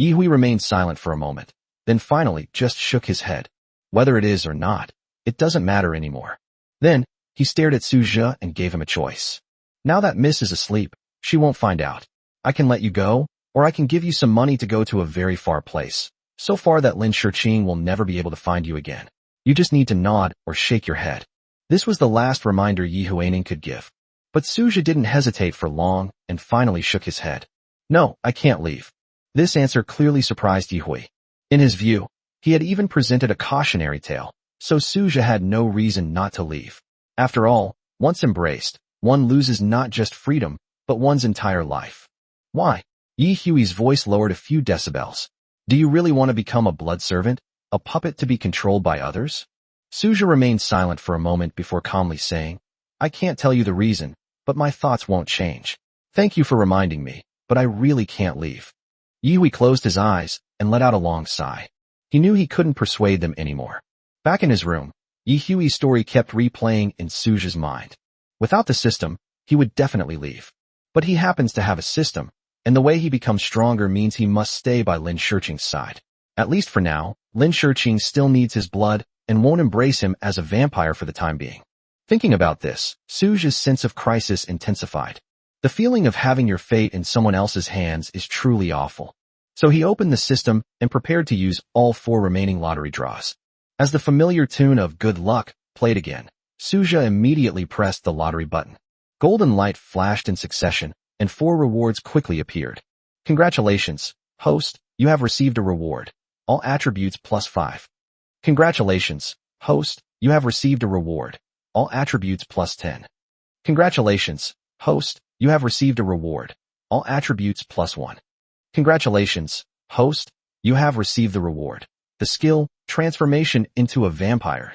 Yihui remained silent for a moment, then finally just shook his head. Whether it is or not, it doesn't matter anymore. Then, he stared at Su Zhe and gave him a choice. Now that Miss is asleep, she won't find out. I can let you go, or I can give you some money to go to a very far place, so far that Lin Shiqing will never be able to find you again. You just need to nod or shake your head. This was the last reminder Yi Huaning could give. But Su Zhe didn't hesitate for long and finally shook his head. No, I can't leave. This answer clearly surprised Yihui. In his view, he had even presented a cautionary tale, so Su Zhe had no reason not to leave. After all, once embraced, one loses not just freedom, but one's entire life. Why? Yi Hui's voice lowered a few decibels. Do you really want to become a blood servant, a puppet to be controlled by others? Su Zhe remained silent for a moment before calmly saying, I can't tell you the reason, but my thoughts won't change. Thank you for reminding me, but I really can't leave. Yihui closed his eyes and let out a long sigh. He knew he couldn't persuade them anymore. Back in his room, Yi Hui's story kept replaying in Su Zhe's mind. Without the system, he would definitely leave. But he happens to have a system, and the way he becomes stronger means he must stay by Lin Shiqing's side. At least for now, Lin Shiqing still needs his blood and won't embrace him as a vampire for the time being. Thinking about this, Su Zhe's sense of crisis intensified. The feeling of having your fate in someone else's hands is truly awful. So he opened the system and prepared to use all 4 remaining lottery draws. As the familiar tune of Good Luck played again, Su Zhe immediately pressed the lottery button. Golden light flashed in succession, and 4 rewards quickly appeared. Congratulations, host, you have received a reward. All attributes +5. Congratulations, host, you have received a reward. All attributes +10. Congratulations, host, you have received a reward. All attributes +1. Congratulations, host, you have received the reward. The skill, Transformation into a Vampire.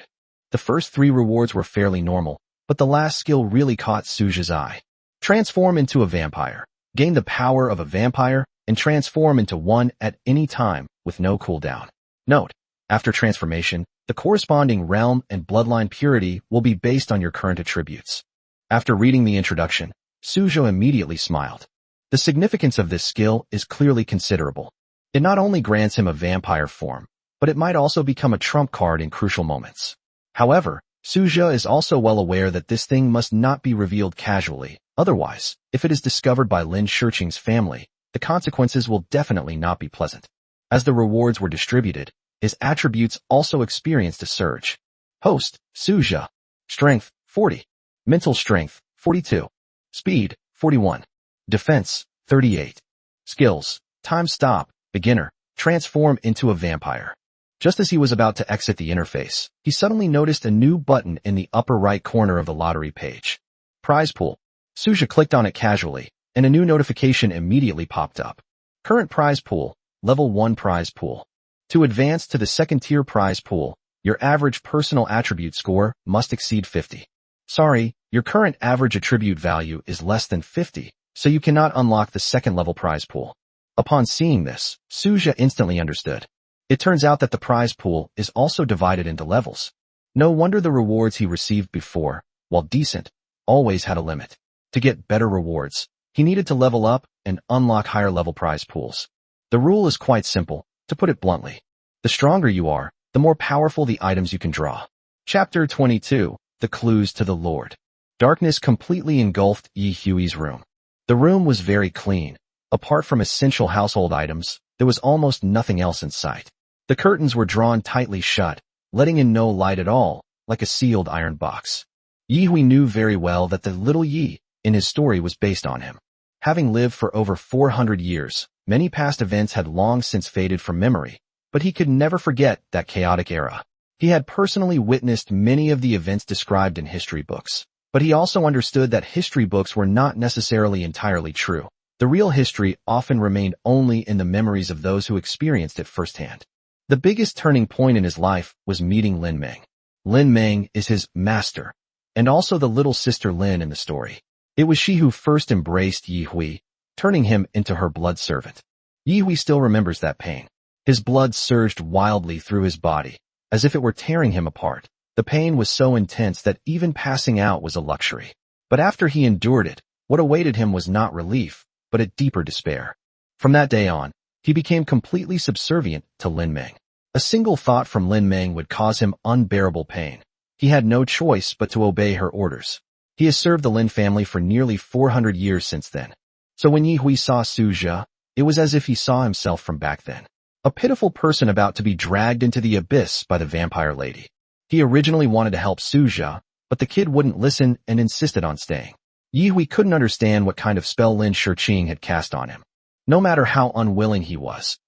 The first 3 rewards were fairly normal, but the last skill really caught Su Zhe's eye. Transform into a vampire. Gain the power of a vampire and transform into one at any time with no cooldown. Note, after transformation, the corresponding realm and bloodline purity will be based on your current attributes. After reading the introduction, Su Zhe immediately smiled. The significance of this skill is clearly considerable. It not only grants him a vampire form, but it might also become a trump card in crucial moments. However, Su Zhe is also well aware that this thing must not be revealed casually. Otherwise, if it is discovered by Lin Shiqing's family, the consequences will definitely not be pleasant. As the rewards were distributed, his attributes also experienced a surge. Host, Su Zhe. Strength, 40. Mental strength, 42. Speed, 41. Defense, 38. Skills, time stop, beginner, transform into a vampire. Just as he was about to exit the interface, he suddenly noticed a new button in the upper right corner of the lottery page. Prize pool. Su Zhe clicked on it casually, and a new notification immediately popped up. Current prize pool, level 1 prize pool. To advance to the second-tier prize pool, your average personal attribute score must exceed 50. Sorry, your current average attribute value is less than 50, so you cannot unlock the second-level prize pool. Upon seeing this, Su Zhe instantly understood. It turns out that the prize pool is also divided into levels. No wonder the rewards he received before, while decent, always had a limit. To get better rewards, he needed to level up and unlock higher-level prize pools. The rule is quite simple, to put it bluntly. The stronger you are, the more powerful the items you can draw. Chapter 22, The Clues to the Lord. Darkness completely engulfed Yi Hui's room. The room was very clean. Apart from essential household items, there was almost nothing else in sight. The curtains were drawn tightly shut, letting in no light at all, like a sealed iron box. Yi Hui knew very well that the little Yi in his story was based on him. Having lived for over 400 years, many past events had long since faded from memory, but he could never forget that chaotic era. He had personally witnessed many of the events described in history books, but he also understood that history books were not necessarily entirely true. The real history often remained only in the memories of those who experienced it firsthand. The biggest turning point in his life was meeting Lin Meng. Lin Meng is his master, and also the little sister Lin in the story. It was she who first embraced Yi Hui, turning him into her blood servant. Yi Hui still remembers that pain. His blood surged wildly through his body, as if it were tearing him apart. The pain was so intense that even passing out was a luxury. But after he endured it, what awaited him was not relief, but a deeper despair. From that day on, he became completely subservient to Lin Meng. A single thought from Lin Meng would cause him unbearable pain. He had no choice but to obey her orders. He has served the Lin family for nearly 400 years since then. So when Yi Hui saw Suja, it was as if he saw himself from back then. A pitiful person about to be dragged into the abyss by the vampire lady. He originally wanted to help Suja, but the kid wouldn't listen and insisted on staying. Yi Hui couldn't understand what kind of spell Lin Shiqing had cast on him. No matter how unwilling he was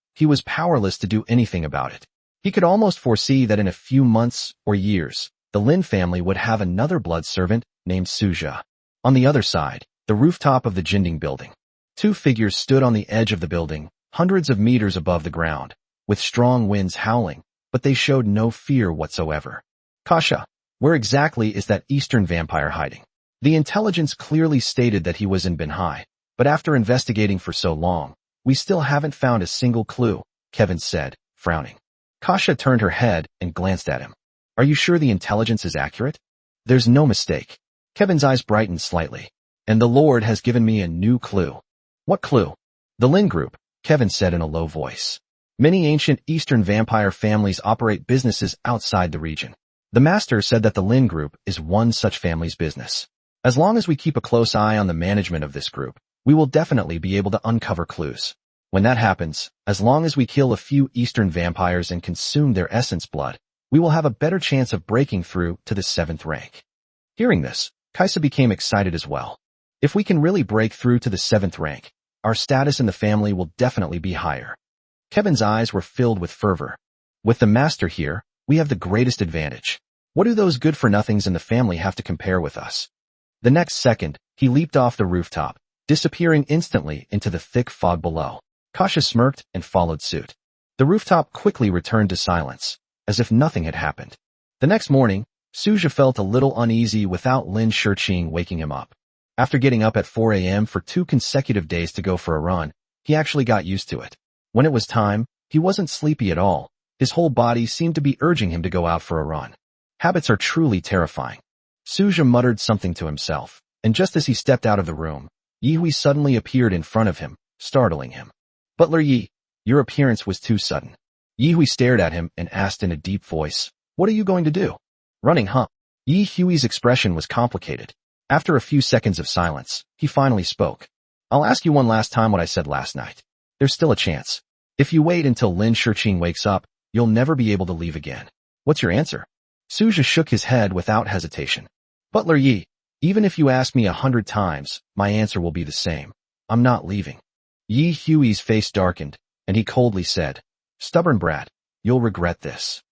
powerless to do anything about it. He could almost foresee that in a few months or years, the Lin family would have another blood servant named Suja. On the other side, the rooftop of the Jinding building. Two figures stood on the edge of the building, hundreds of meters above the ground, with strong winds howling, but they showed no fear whatsoever. Kasha, where exactly is that eastern vampire hiding? The intelligence clearly stated that he was in Binhai, but after investigating for so long, we still haven't found a single clue, Kevin said, frowning. Kasha turned her head and glanced at him. Are you sure the intelligence is accurate? There's no mistake. Kevin's eyes brightened slightly. And the Lord has given me a new clue. What clue? The Lin Group, Kevin said in a low voice. Many ancient Eastern vampire families operate businesses outside the region. The Master said that the Lin Group is one such family's business. As long as we keep a close eye on the management of this group, we will definitely be able to uncover clues. When that happens, as long as we kill a few Eastern vampires and consume their essence blood, we will have a better chance of breaking through to the 7th rank. Hearing this, Kaisa became excited as well. If we can really break through to the 7th rank, our status in the family will definitely be higher. Kevin's eyes were filled with fervor. With the Master here, we have the greatest advantage. What do those good-for-nothings in the family have to compare with us? The next second, he leaped off the rooftop, disappearing instantly into the thick fog below. Kasha smirked and followed suit. The rooftop quickly returned to silence, as if nothing had happened. The next morning, Suja felt a little uneasy without Lin Shiqing waking him up. After getting up at 4 a.m. for 2 consecutive days to go for a run, he actually got used to it. When it was time, he wasn't sleepy at all. His whole body seemed to be urging him to go out for a run. Habits are truly terrifying. Suja muttered something to himself, and just as he stepped out of the room, Yi Hui suddenly appeared in front of him, startling him. Butler Yi, your appearance was too sudden. Yi Hui stared at him and asked in a deep voice, what are you going to do? Running, huh? Yi Hui's expression was complicated. After a few seconds of silence, he finally spoke. I'll ask you one last time what I said last night. There's still a chance. If you wait until Lin Shiqing wakes up, you'll never be able to leave again. What's your answer? Suja shook his head without hesitation. Butler Yi, even if you ask me 100 times, my answer will be the same. I'm not leaving. Yi Hui's face darkened, and he coldly said, stubborn brat, you'll regret this.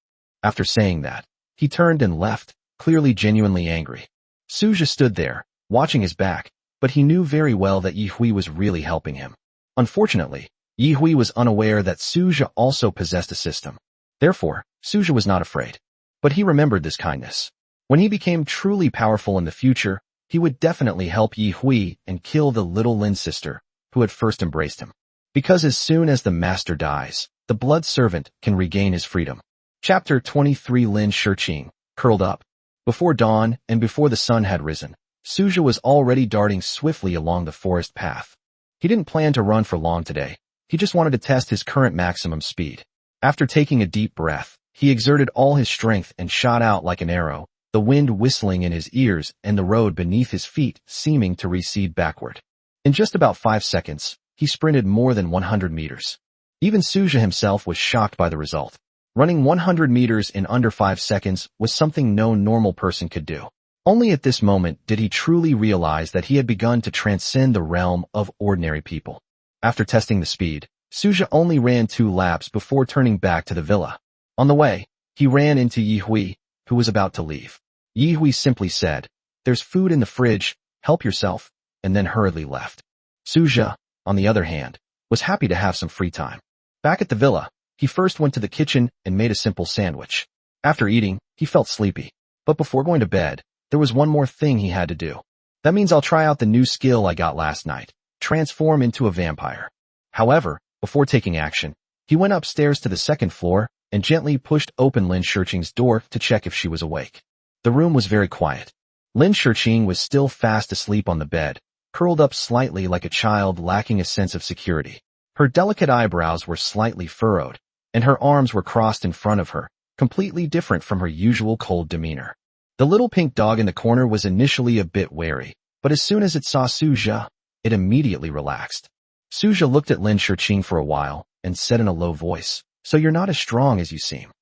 After saying that, he turned and left, clearly genuinely angry. Suja stood there, watching his back, but he knew very well that Yi Hui was really helping him. Unfortunately, Yi Hui was unaware that Suja also possessed a system. Therefore, Suja was not afraid. But he remembered this kindness. When he became truly powerful in the future, he would definitely help Yi Hui and kill the little Lin sister, who had first embraced him. Because as soon as the Master dies, the blood servant can regain his freedom. Chapter 23 Lin Shiqing, curled up. Before dawn and before the sun had risen, Suja was already darting swiftly along the forest path. He didn't plan to run for long today. He just wanted to test his current maximum speed. After taking a deep breath, he exerted all his strength and shot out like an arrow, the wind whistling in his ears and the road beneath his feet seeming to recede backward. In just about 5 seconds, he sprinted more than 100 meters. Even Suja himself was shocked by the result. Running 100 meters in under 5 seconds was something no normal person could do. Only at this moment did he truly realize that he had begun to transcend the realm of ordinary people. After testing the speed, Suja only ran 2 laps before turning back to the villa. On the way, he ran into Yi Hui, who was about to leave. Yi Hui simply said, "There's food in the fridge, help yourself," and then hurriedly left. Suja, on the other hand, was happy to have some free time. Back at the villa, he first went to the kitchen and made a simple sandwich. After eating, he felt sleepy. But before going to bed, there was one more thing he had to do. That means I'll try out the new skill I got last night, transform into a vampire. However, before taking action, he went upstairs to the 2nd floor and gently pushed open Lin Shiqing's door to check if she was awake. The room was very quiet. Lin Shiqing was still fast asleep on the bed, curled up slightly like a child lacking a sense of security. Her delicate eyebrows were slightly furrowed, and her arms were crossed in front of her, completely different from her usual cold demeanor. The little pink dog in the corner was initially a bit wary, but as soon as it saw Suja, it immediately relaxed. Suja looked at Lin Shiqing for a while and said in a low voice, "So you're not as strong as you seem."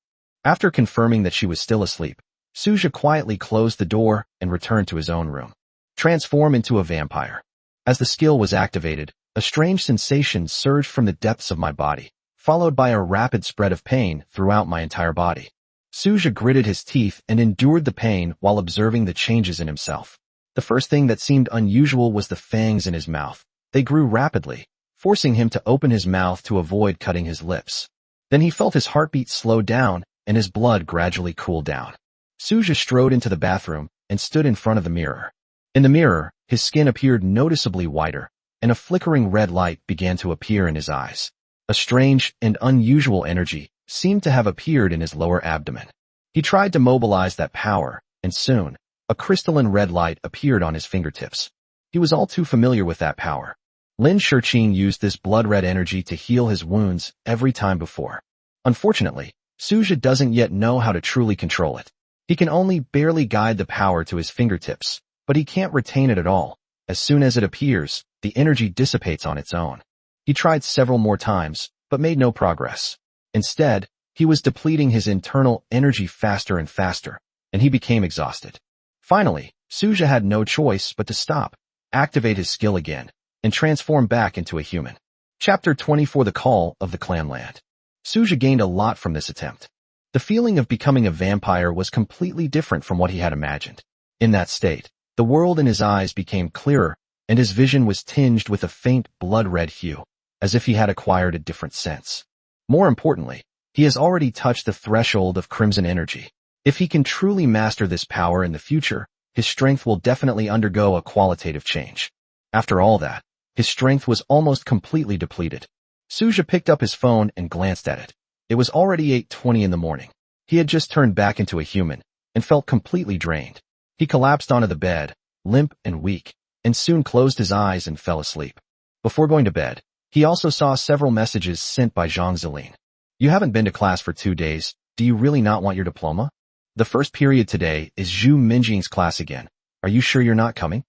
After confirming that she was still asleep, Suja quietly closed the door and returned to his own room. Transform into a vampire. As the skill was activated, a strange sensation surged from the depths of my body, followed by a rapid spread of pain throughout my entire body. Suja gritted his teeth and endured the pain while observing the changes in himself. The first thing that seemed unusual was the fangs in his mouth. They grew rapidly, forcing him to open his mouth to avoid cutting his lips. Then he felt his heartbeat slow down and his blood gradually cool down. Suja strode into the bathroom and stood in front of the mirror. In the mirror, his skin appeared noticeably whiter, and a flickering red light began to appear in his eyes. A strange and unusual energy seemed to have appeared in his lower abdomen. He tried to mobilize that power, and soon, a crystalline red light appeared on his fingertips. He was all too familiar with that power. Lin Shiqing used this blood-red energy to heal his wounds every time before. Unfortunately, Suja doesn't yet know how to truly control it. He can only barely guide the power to his fingertips, but he can't retain it at all. As soon as it appears, the energy dissipates on its own. He tried several more times, but made no progress. Instead, he was depleting his internal energy faster and faster, and he became exhausted. Finally, Suja had no choice but to stop, activate his skill again, and transform back into a human. Chapter 24: The Call of the Clanland. Suja gained a lot from this attempt. The feeling of becoming a vampire was completely different from what he had imagined. In that state, the world in his eyes became clearer, and his vision was tinged with a faint blood-red hue, as if he had acquired a different sense. More importantly, he has already touched the threshold of crimson energy. If he can truly master this power in the future, his strength will definitely undergo a qualitative change. After all that, his strength was almost completely depleted. Suja picked up his phone and glanced at it. It was already 8:20 in the morning. He had just turned back into a human, and felt completely drained. He collapsed onto the bed, limp and weak, and soon closed his eyes and fell asleep. Before going to bed, he also saw several messages sent by Zhang Zilin. "You haven't been to class for 2 days, do you really not want your diploma? The first period today is Zhu Minjing's class again. Are you sure you're not coming?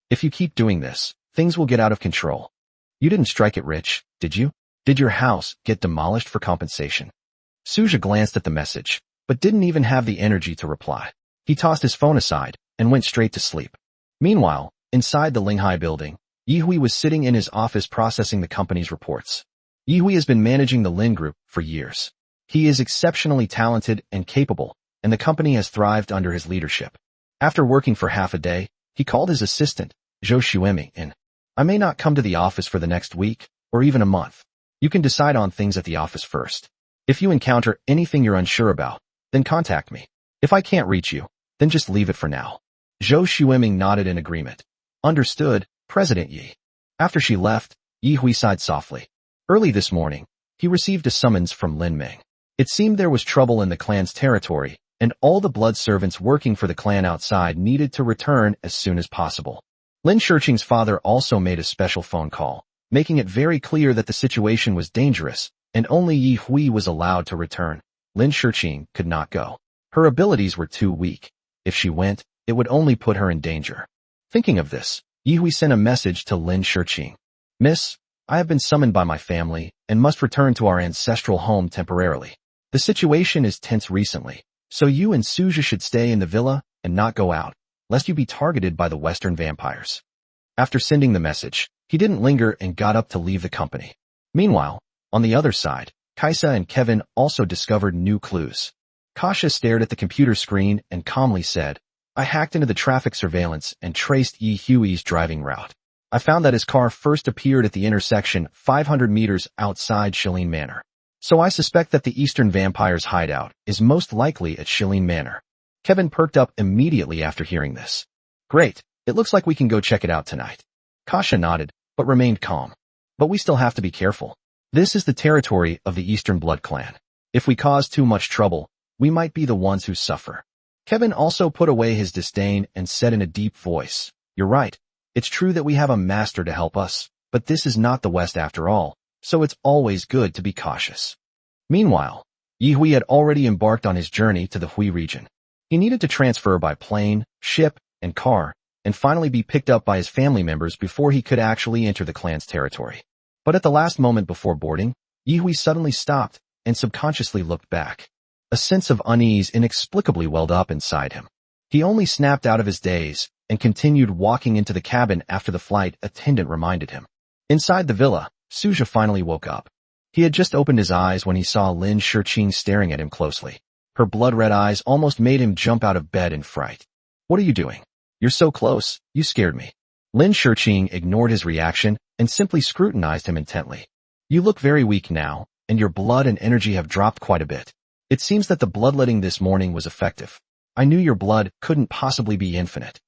If you keep doing this, things will get out of control. You didn't strike it rich, did you? Did your house get demolished for compensation?" Suja glanced at the message, but didn't even have the energy to reply. He tossed his phone aside and went straight to sleep. Meanwhile, inside the Linghai building, Yi Hui was sitting in his office processing the company's reports. Yi Hui has been managing the Lin Group for years. He is exceptionally talented and capable, and the company has thrived under his leadership. After working for half a day, he called his assistant, Zhou Xuemi, in. "I may not come to the office for the next week, or even a month. You can decide on things at the office first. If you encounter anything you're unsure about, then contact me. If I can't reach you, then just leave it for now." Zhou Xuemi nodded in agreement. "Understood, President Yi." After she left, Yi Hui sighed softly. Early this morning, he received a summons from Lin Ming. It seemed there was trouble in the clan's territory, and all the blood servants working for the clan outside needed to return as soon as possible. Lin Shiqing's father also made a special phone call, making it very clear that the situation was dangerous, and only Yi Hui was allowed to return. Lin Shiqing could not go. Her abilities were too weak. If she went, it would only put her in danger. Thinking of this, Yihui sent a message to Lin Shiqing. Miss, I have been summoned by my family and must return to our ancestral home temporarily. The situation is tense recently, so you and Suja should stay in the villa and not go out, lest you be targeted by the Western vampires. After sending the message, he didn't linger and got up to leave the company. Meanwhile, on the other side, Kaisa and Kevin also discovered new clues. Kasha stared at the computer screen and calmly said, I hacked into the traffic surveillance and traced Yi Hui's driving route. I found that his car first appeared at the intersection 500 meters outside Shilin Manor. So I suspect that the Eastern Vampire's hideout is most likely at Shilin Manor. Kevin perked up immediately after hearing this. Great, it looks like we can go check it out tonight. Kasha nodded, but remained calm. But we still have to be careful. This is the territory of the Eastern Blood Clan. If we cause too much trouble, we might be the ones who suffer. Kevin also put away his disdain and said in a deep voice, You're right. It's true that we have a master to help us, but this is not the West after all, so it's always good to be cautious. Meanwhile, Yihui had already embarked on his journey to the Hui region. He needed to transfer by plane, ship, and car, and finally be picked up by his family members before he could actually enter the clan's territory. But at the last moment before boarding, Yihui suddenly stopped and subconsciously looked back. A sense of unease inexplicably welled up inside him. He only snapped out of his daze and continued walking into the cabin after the flight attendant reminded him. Inside the villa, Suja finally woke up. He had just opened his eyes when he saw Lin Shiqing staring at him closely. Her blood-red eyes almost made him jump out of bed in fright. What are you doing? You're so close, you scared me. Lin Shiqing ignored his reaction and simply scrutinized him intently. You look very weak now, and your blood and energy have dropped quite a bit. It seems that the bloodletting this morning was effective. I knew your blood couldn't possibly be infinite.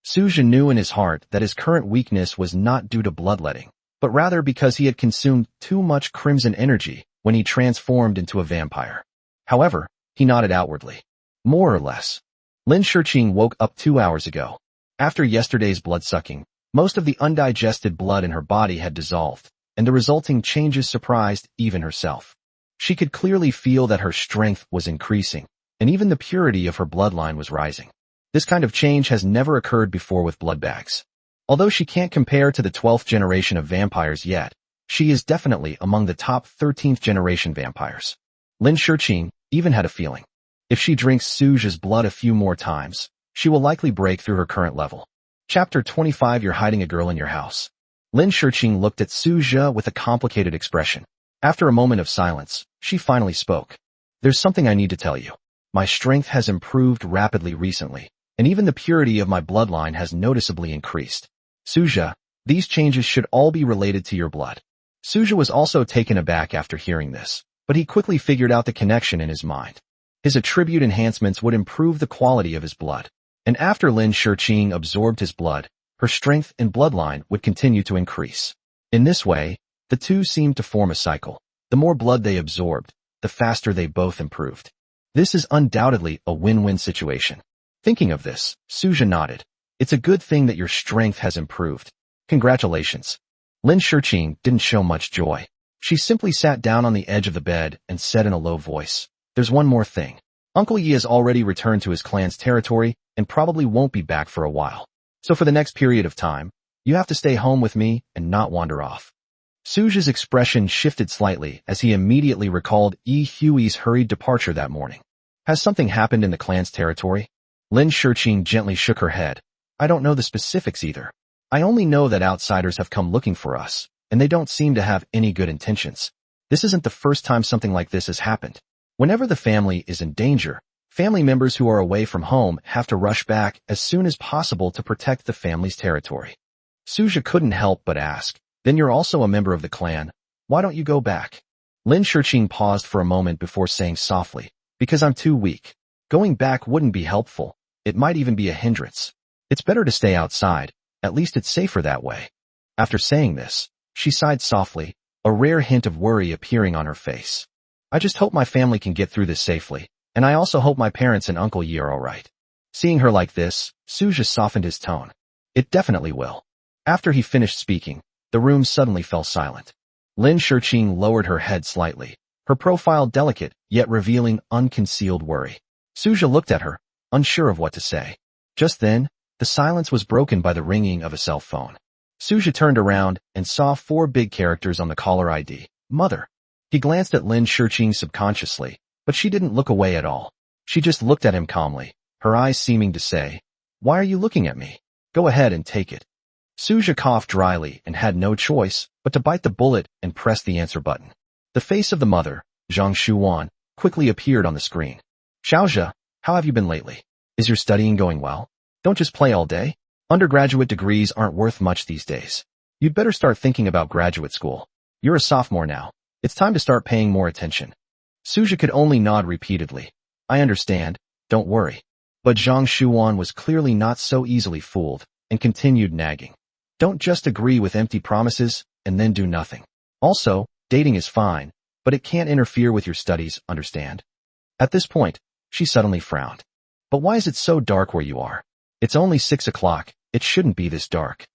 Suja knew in his heart that his current weakness was not due to bloodletting, but rather because he had consumed too much crimson energy when he transformed into a vampire. However, he nodded outwardly. More or less. Lin Shiqing woke up 2 hours ago. After yesterday's blood-sucking, most of the undigested blood in her body had dissolved, and the resulting changes surprised even herself. She could clearly feel that her strength was increasing, and even the purity of her bloodline was rising. This kind of change has never occurred before with blood bags. Although she can't compare to the 12th generation of vampires yet, she is definitely among the top 13th generation vampires. Lin Shiqing even had a feeling. If she drinks Suja's blood a few more times, she will likely break through her current level. Chapter 25 You're hiding a girl in your house. Lin Shiqing looked at Suja with a complicated expression. After a moment of silence, she finally spoke. There's something I need to tell you. My strength has improved rapidly recently, and even the purity of my bloodline has noticeably increased. Suja, these changes should all be related to your blood. Suja was also taken aback after hearing this, but he quickly figured out the connection in his mind. His attribute enhancements would improve the quality of his blood, and after Lin Shiqing absorbed his blood, her strength and bloodline would continue to increase. In this way, the two seemed to form a cycle. The more blood they absorbed, the faster they both improved. This is undoubtedly a win-win situation. Thinking of this, Suja nodded. It's a good thing that your strength has improved. Congratulations. Lin Shiqing didn't show much joy. She simply sat down on the edge of the bed and said in a low voice, There's one more thing. Uncle Yi has already returned to his clan's territory and probably won't be back for a while. So for the next period of time, you have to stay home with me and not wander off. Suja's expression shifted slightly as he immediately recalled Yi Hui's hurried departure that morning. Has something happened in the clan's territory? Lin Shiqing gently shook her head. I don't know the specifics either. I only know that outsiders have come looking for us, and they don't seem to have any good intentions. This isn't the first time something like this has happened. Whenever the family is in danger, family members who are away from home have to rush back as soon as possible to protect the family's territory. Suja couldn't help but ask, Then you're also a member of the clan. Why don't you go back? Lin Shiqing paused for a moment before saying softly, Because I'm too weak. Going back wouldn't be helpful. It might even be a hindrance. It's better to stay outside. At least it's safer that way. After saying this, she sighed softly, a rare hint of worry appearing on her face. I just hope my family can get through this safely, and I also hope my parents and Uncle Yi are all right. Seeing her like this, Suja softened his tone. It definitely will. After he finished speaking, the room suddenly fell silent. Lin Shiqing lowered her head slightly, her profile delicate, yet revealing unconcealed worry. Suja looked at her, unsure of what to say. Just then, the silence was broken by the ringing of a cell phone. Suja turned around and saw 4 big characters on the caller ID. Mother. He glanced at Lin Shiqing subconsciously, but she didn't look away at all. She just looked at him calmly, her eyes seeming to say, "Why are you looking at me? Go ahead and take it." Suja coughed dryly and had no choice but to bite the bullet and press the answer button. The face of the mother, Zhang Shuwan, quickly appeared on the screen. "Xiaozhe, how have you been lately? Is your studying going well? Don't just play all day. Undergraduate degrees aren't worth much these days. You'd better start thinking about graduate school. You're a sophomore now. It's time to start paying more attention." Suja could only nod repeatedly. "I understand, don't worry." But Zhang Shuwan was clearly not so easily fooled and continued nagging. "Don't just agree with empty promises and then do nothing. Also, dating is fine, but it can't interfere with your studies, understand?" At this point, she suddenly frowned. "But why is it so dark where you are? It's only 6 o'clock, it shouldn't be this dark."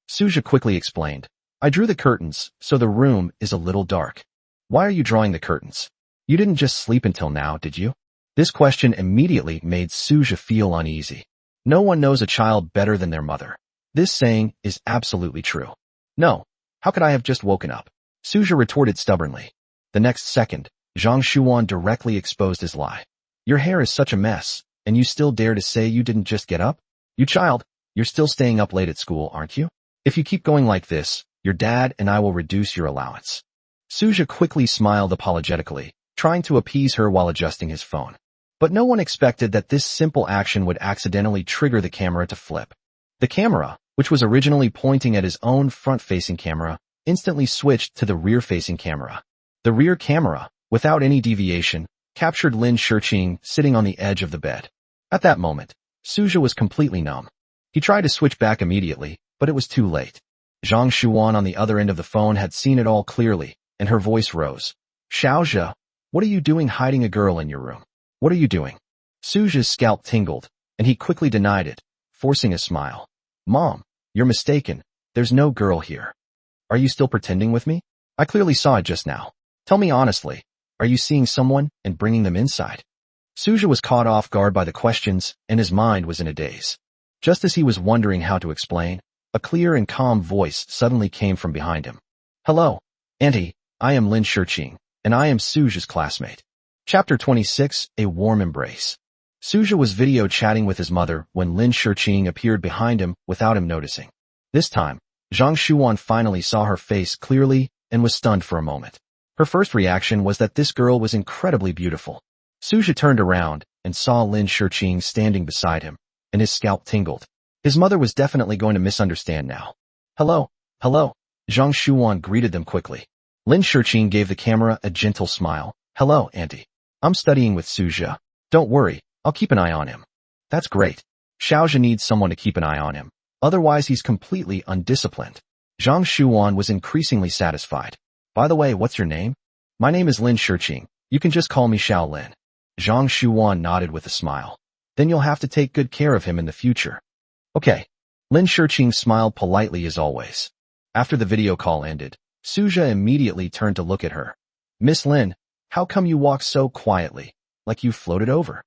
Suja quickly explained. "I drew the curtains, so the room is a little dark." "Why are you drawing the curtains? You didn't just sleep until now, did you?" This question immediately made Suja feel uneasy. No one knows a child better than their mother. This saying is absolutely true. "No, how could I have just woken up?" Suja retorted stubbornly. The next second, Zhang Shuwan directly exposed his lie. "Your hair is such a mess, and you still dare to say you didn't just get up? You child, you're still staying up late at school, aren't you? If you keep going like this, your dad and I will reduce your allowance." Suja quickly smiled apologetically, trying to appease her while adjusting his phone. But no one expected that this simple action would accidentally trigger the camera to flip. The camera, which was originally pointing at his own front-facing camera, instantly switched to the rear-facing camera. The rear camera, without any deviation, captured Lin Shiqing sitting on the edge of the bed. At that moment, Suja was completely numb. He tried to switch back immediately, but it was too late. Zhang Shuwan on the other end of the phone had seen it all clearly, and her voice rose. "Xiaozhe, what are you doing hiding a girl in your room? What are you doing?" Suja's scalp tingled, and he quickly denied it, forcing a smile. "Mom, you're mistaken. There's no girl here." "Are you still pretending with me? I clearly saw it just now. Tell me honestly, are you seeing someone and bringing them inside?" Suja was caught off guard by the questions, and his mind was in a daze. Just as he was wondering how to explain, a clear and calm voice suddenly came from behind him. "Hello, Auntie, I am Lin Shiqing, and I am Suja's classmate." Chapter 26, A Warm Embrace. Suja was video chatting with his mother when Lin Shiqing appeared behind him without him noticing. This time, Zhang Shuwan finally saw her face clearly and was stunned for a moment. Her first reaction was that this girl was incredibly beautiful. Suja turned around and saw Lin Shiqing standing beside him, and his scalp tingled. His mother was definitely going to misunderstand now. "Hello, hello." Zhang Shuwan greeted them quickly. Lin Shiqing gave the camera a gentle smile. "Hello, Auntie. I'm studying with Suja. Don't worry, I'll keep an eye on him." "That's great. Xiaozhe needs someone to keep an eye on him. Otherwise he's completely undisciplined." Zhang Shuwan was increasingly satisfied. "By the way, what's your name?" "My name is Lin Shiqing. You can just call me Xiao Lin." Zhang Shuwan nodded with a smile. "Then you'll have to take good care of him in the future." "Okay." Lin Shiqing smiled politely as always. After the video call ended, Suja immediately turned to look at her. "Miss Lin, how come you walk so quietly, like you floated over?"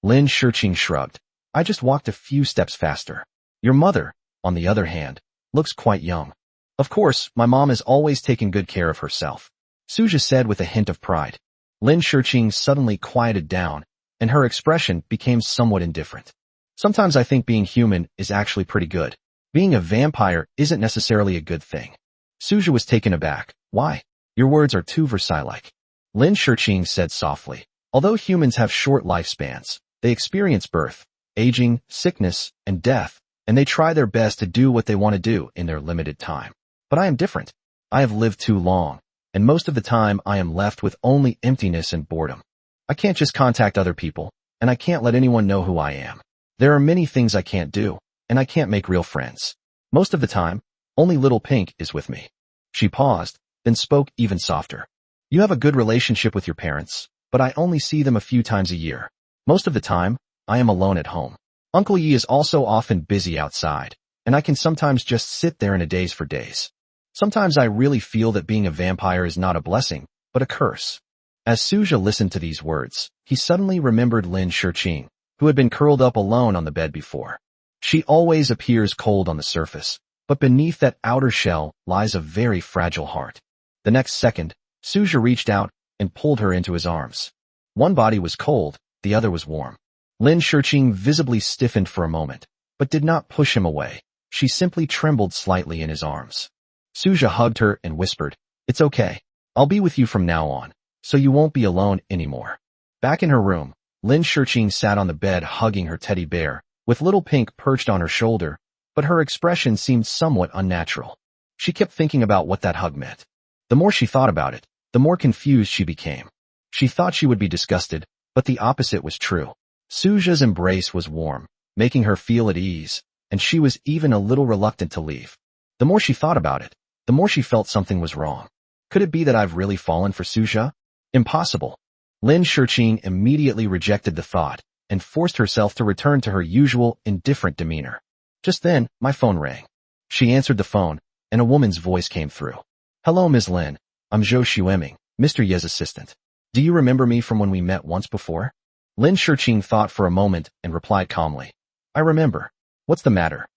Lin Shiqing shrugged. "I just walked a few steps faster. Your mother, on the other hand, looks quite young." "Of course, my mom has always taken good care of herself," Suja said with a hint of pride. Lin Shiqing suddenly quieted down, and her expression became somewhat indifferent. "Sometimes I think being human is actually pretty good. Being a vampire isn't necessarily a good thing." Suja was taken aback. "Why? Your words are too Versailles-like." Lin Shiqing said softly. "Although humans have short lifespans, they experience birth, aging, sickness, and death, and they try their best to do what they want to do in their limited time. But I am different. I have lived too long, and most of the time I am left with only emptiness and boredom. I can't just contact other people, and I can't let anyone know who I am. There are many things I can't do, and I can't make real friends. Most of the time, only Little Pink is with me." She paused, then spoke even softer. "You have a good relationship with your parents, but I only see them a few times a year. Most of the time, I am alone at home. Uncle Yi is also often busy outside, and I can sometimes just sit there in a daze for days. Sometimes I really feel that being a vampire is not a blessing, but a curse." As Suja listened to these words, he suddenly remembered Lin Shiqing, who had been curled up alone on the bed before. She always appears cold on the surface, but beneath that outer shell lies a very fragile heart. The next second, Suja reached out and pulled her into his arms. One body was cold, the other was warm. Lin Shiqing visibly stiffened for a moment, but did not push him away. She simply trembled slightly in his arms. Suja hugged her and whispered, "It's okay. I'll be with you from now on, so you won't be alone anymore." Back in her room, Lin Shiqing sat on the bed hugging her teddy bear, with little Pink perched on her shoulder, but her expression seemed somewhat unnatural. She kept thinking about what that hug meant. The more she thought about it, the more confused she became. She thought she would be disgusted, but the opposite was true. Suja's embrace was warm, making her feel at ease, and she was even a little reluctant to leave. The more she thought about it, the more she felt something was wrong. Could it be that I've really fallen for Suja? Impossible. Lin Shiqing immediately rejected the thought and forced herself to return to her usual indifferent demeanor. Just then, my phone rang. She answered the phone, and a woman's voice came through. "Hello, Ms. Lin. I'm Zhou Xueming, Mr. Ye's assistant. Do you remember me from when we met once before?" Lin Shiqing thought for a moment and replied calmly. "I remember. What's the matter?"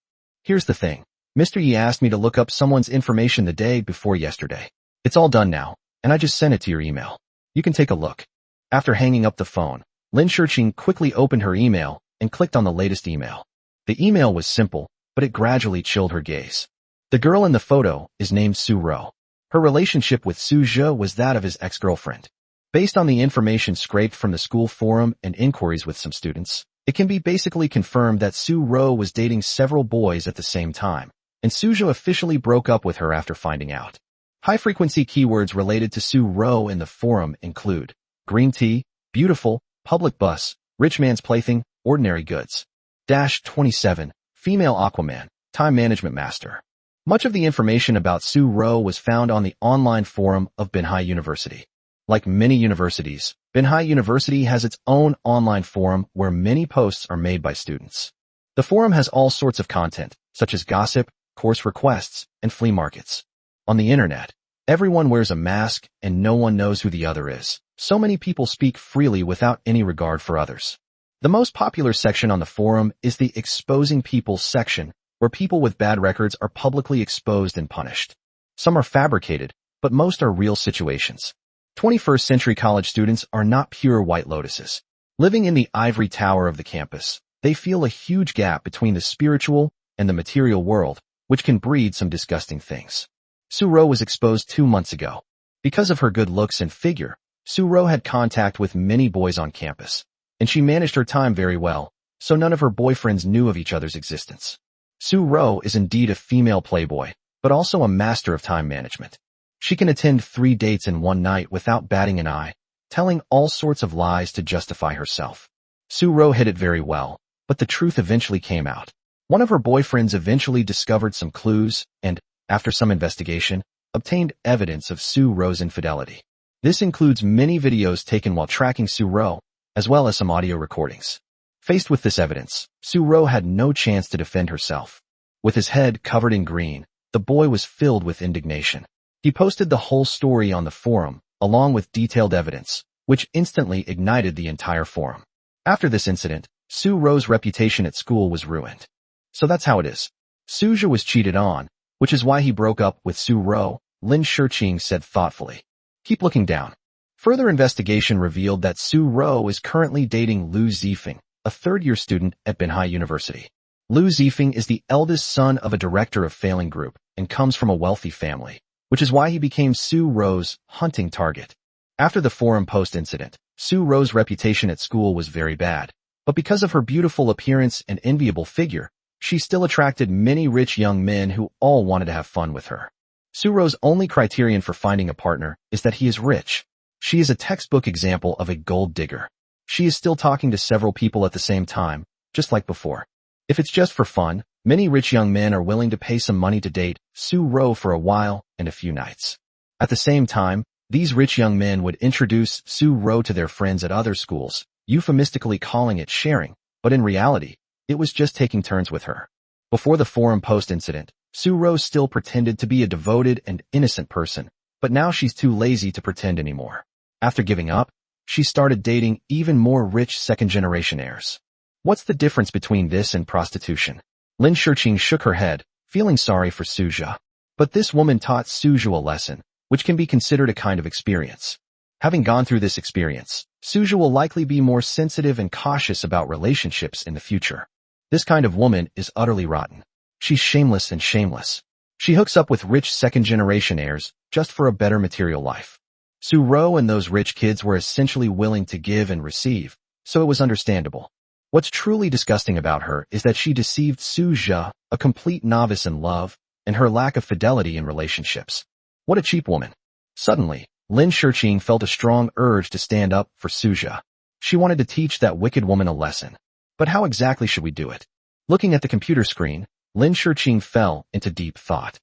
"Here's the thing. Mr. Ye asked me to look up someone's information the day before yesterday. It's all done now, and I just sent it to your email. You can take a look." After hanging up the phone, Lin Shiqing quickly opened her email and clicked on the latest email. The email was simple, but it gradually chilled her gaze. The girl in the photo is named Su Ro. Her relationship with Su Zhe was that of his ex-girlfriend. Based on the information scraped from the school forum and inquiries with some students, it can be basically confirmed that Su Ro was dating several boys at the same time, and Su Zhe officially broke up with her after finding out. High-frequency keywords related to Su Ro in the forum include green tea, beautiful, public bus, rich man's plaything, ordinary goods. 27, female Aquaman, time management master. Much of the information about Su Ro was found on the online forum of Benhai University. Like many universities, Benhai University has its own online forum where many posts are made by students. The forum has all sorts of content, such as gossip, course requests, and flea markets. On the internet, everyone wears a mask and no one knows who the other is. So many people speak freely without any regard for others. The most popular section on the forum is the Exposing People section, where people with bad records are publicly exposed and punished. Some are fabricated, but most are real situations. 21st century college students are not pure white lotuses. Living in the ivory tower of the campus, they feel a huge gap between the spiritual and the material world, which can breed some disgusting things. Su Ro was exposed 2 months ago. Because of her good looks and figure, Su Ro had contact with many boys on campus, and she managed her time very well, so none of her boyfriends knew of each other's existence. Su Ro is indeed a female playboy, but also a master of time management. She can attend 3 dates in one night without batting an eye, telling all sorts of lies to justify herself. Su Ro hid it very well, but the truth eventually came out. One of her boyfriends eventually discovered some clues and, after some investigation, obtained evidence of Su Ro's infidelity. This includes many videos taken while tracking Su Ro, as well as some audio recordings. Faced with this evidence, Su Ro had no chance to defend herself. With his head covered in green, the boy was filled with indignation. He posted the whole story on the forum, along with detailed evidence, which instantly ignited the entire forum. After this incident, Su Ro's reputation at school was ruined. So that's how it is. Suja was cheated on, which is why he broke up with Su Ro, Lin Shiqing said thoughtfully. Keep looking down. Further investigation revealed that Su Ro is currently dating Lu Zifeng, a third-year student at Benhai University. Lu Zifeng is the eldest son of a director of failing group and comes from a wealthy family, which is why he became Su Ro's hunting target. After the forum post incident, Su Ro's reputation at school was very bad, but because of her beautiful appearance and enviable figure, she still attracted many rich young men who all wanted to have fun with her. Su Ro's only criterion for finding a partner is that he is rich. She is a textbook example of a gold digger. She is still talking to several people at the same time, just like before. If it's just for fun, many rich young men are willing to pay some money to date Su Ro for a while and a few nights. At the same time, these rich young men would introduce Su Ro to their friends at other schools, euphemistically calling it sharing, but in reality, it was just taking turns with her. Before the forum post incident, Su Ro still pretended to be a devoted and innocent person, but now she's too lazy to pretend anymore. After giving up, she started dating even more rich second-generation heirs. What's the difference between this and prostitution? Lin Shiqing shook her head, feeling sorry for Suja. But this woman taught Suja a lesson, which can be considered a kind of experience. Having gone through this experience, Suja will likely be more sensitive and cautious about relationships in the future. This kind of woman is utterly rotten. She's shameless and shameless. She hooks up with rich second-generation heirs just for a better material life. Su Ro and those rich kids were essentially willing to give and receive, so it was understandable. What's truly disgusting about her is that she deceived Suja, a complete novice in love, and her lack of fidelity in relationships. What a cheap woman. Suddenly, Lin Shiqing felt a strong urge to stand up for Suja. She wanted to teach that wicked woman a lesson. But how exactly should we do it? Looking at the computer screen, Lin Shiqing fell into deep thought.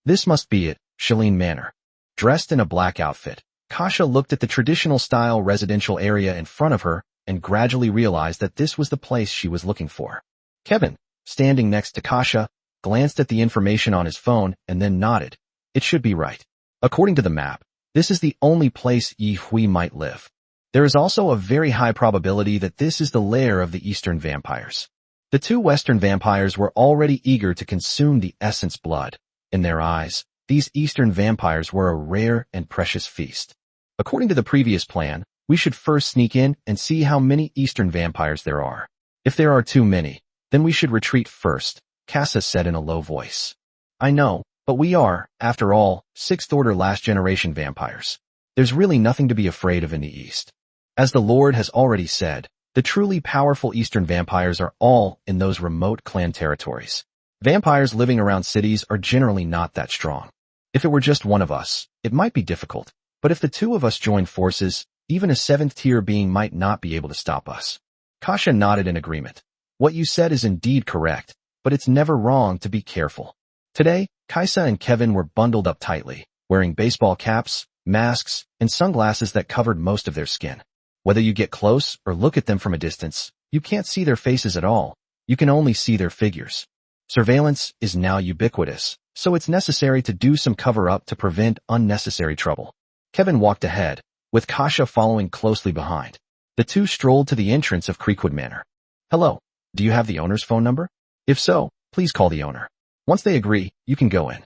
This must be it, Shalene Manor. Dressed in a black outfit, Kasha looked at the traditional-style residential area in front of her and gradually realized that this was the place she was looking for. Kevin, standing next to Kasha, glanced at the information on his phone and then nodded. It should be right. According to the map, this is the only place Yi Hui might live. There is also a very high probability that this is the lair of the Eastern vampires. The two Western vampires were already eager to consume the essence blood. In their eyes, these Eastern vampires were a rare and precious feast. According to the previous plan, we should first sneak in and see how many Eastern vampires there are. If there are too many, then we should retreat first, Casa said in a low voice. I know, but we are, after all, sixth-order last-generation vampires. There's really nothing to be afraid of in the East. As the Lord has already said, the truly powerful Eastern vampires are all in those remote clan territories. Vampires living around cities are generally not that strong. If it were just one of us, it might be difficult, but if the two of us join forces, even a seventh-tier being might not be able to stop us. Kasha nodded in agreement. What you said is indeed correct, but it's never wrong to be careful. Today, Kaisa and Kevin were bundled up tightly, wearing baseball caps, masks, and sunglasses that covered most of their skin. Whether you get close or look at them from a distance, you can't see their faces at all. You can only see their figures. Surveillance is now ubiquitous, so it's necessary to do some cover-up to prevent unnecessary trouble. Kevin walked ahead, with Kasha following closely behind. The two strolled to the entrance of Creekwood Manor. Hello, do you have the owner's phone number? If so, please call the owner. Once they agree, you can go in.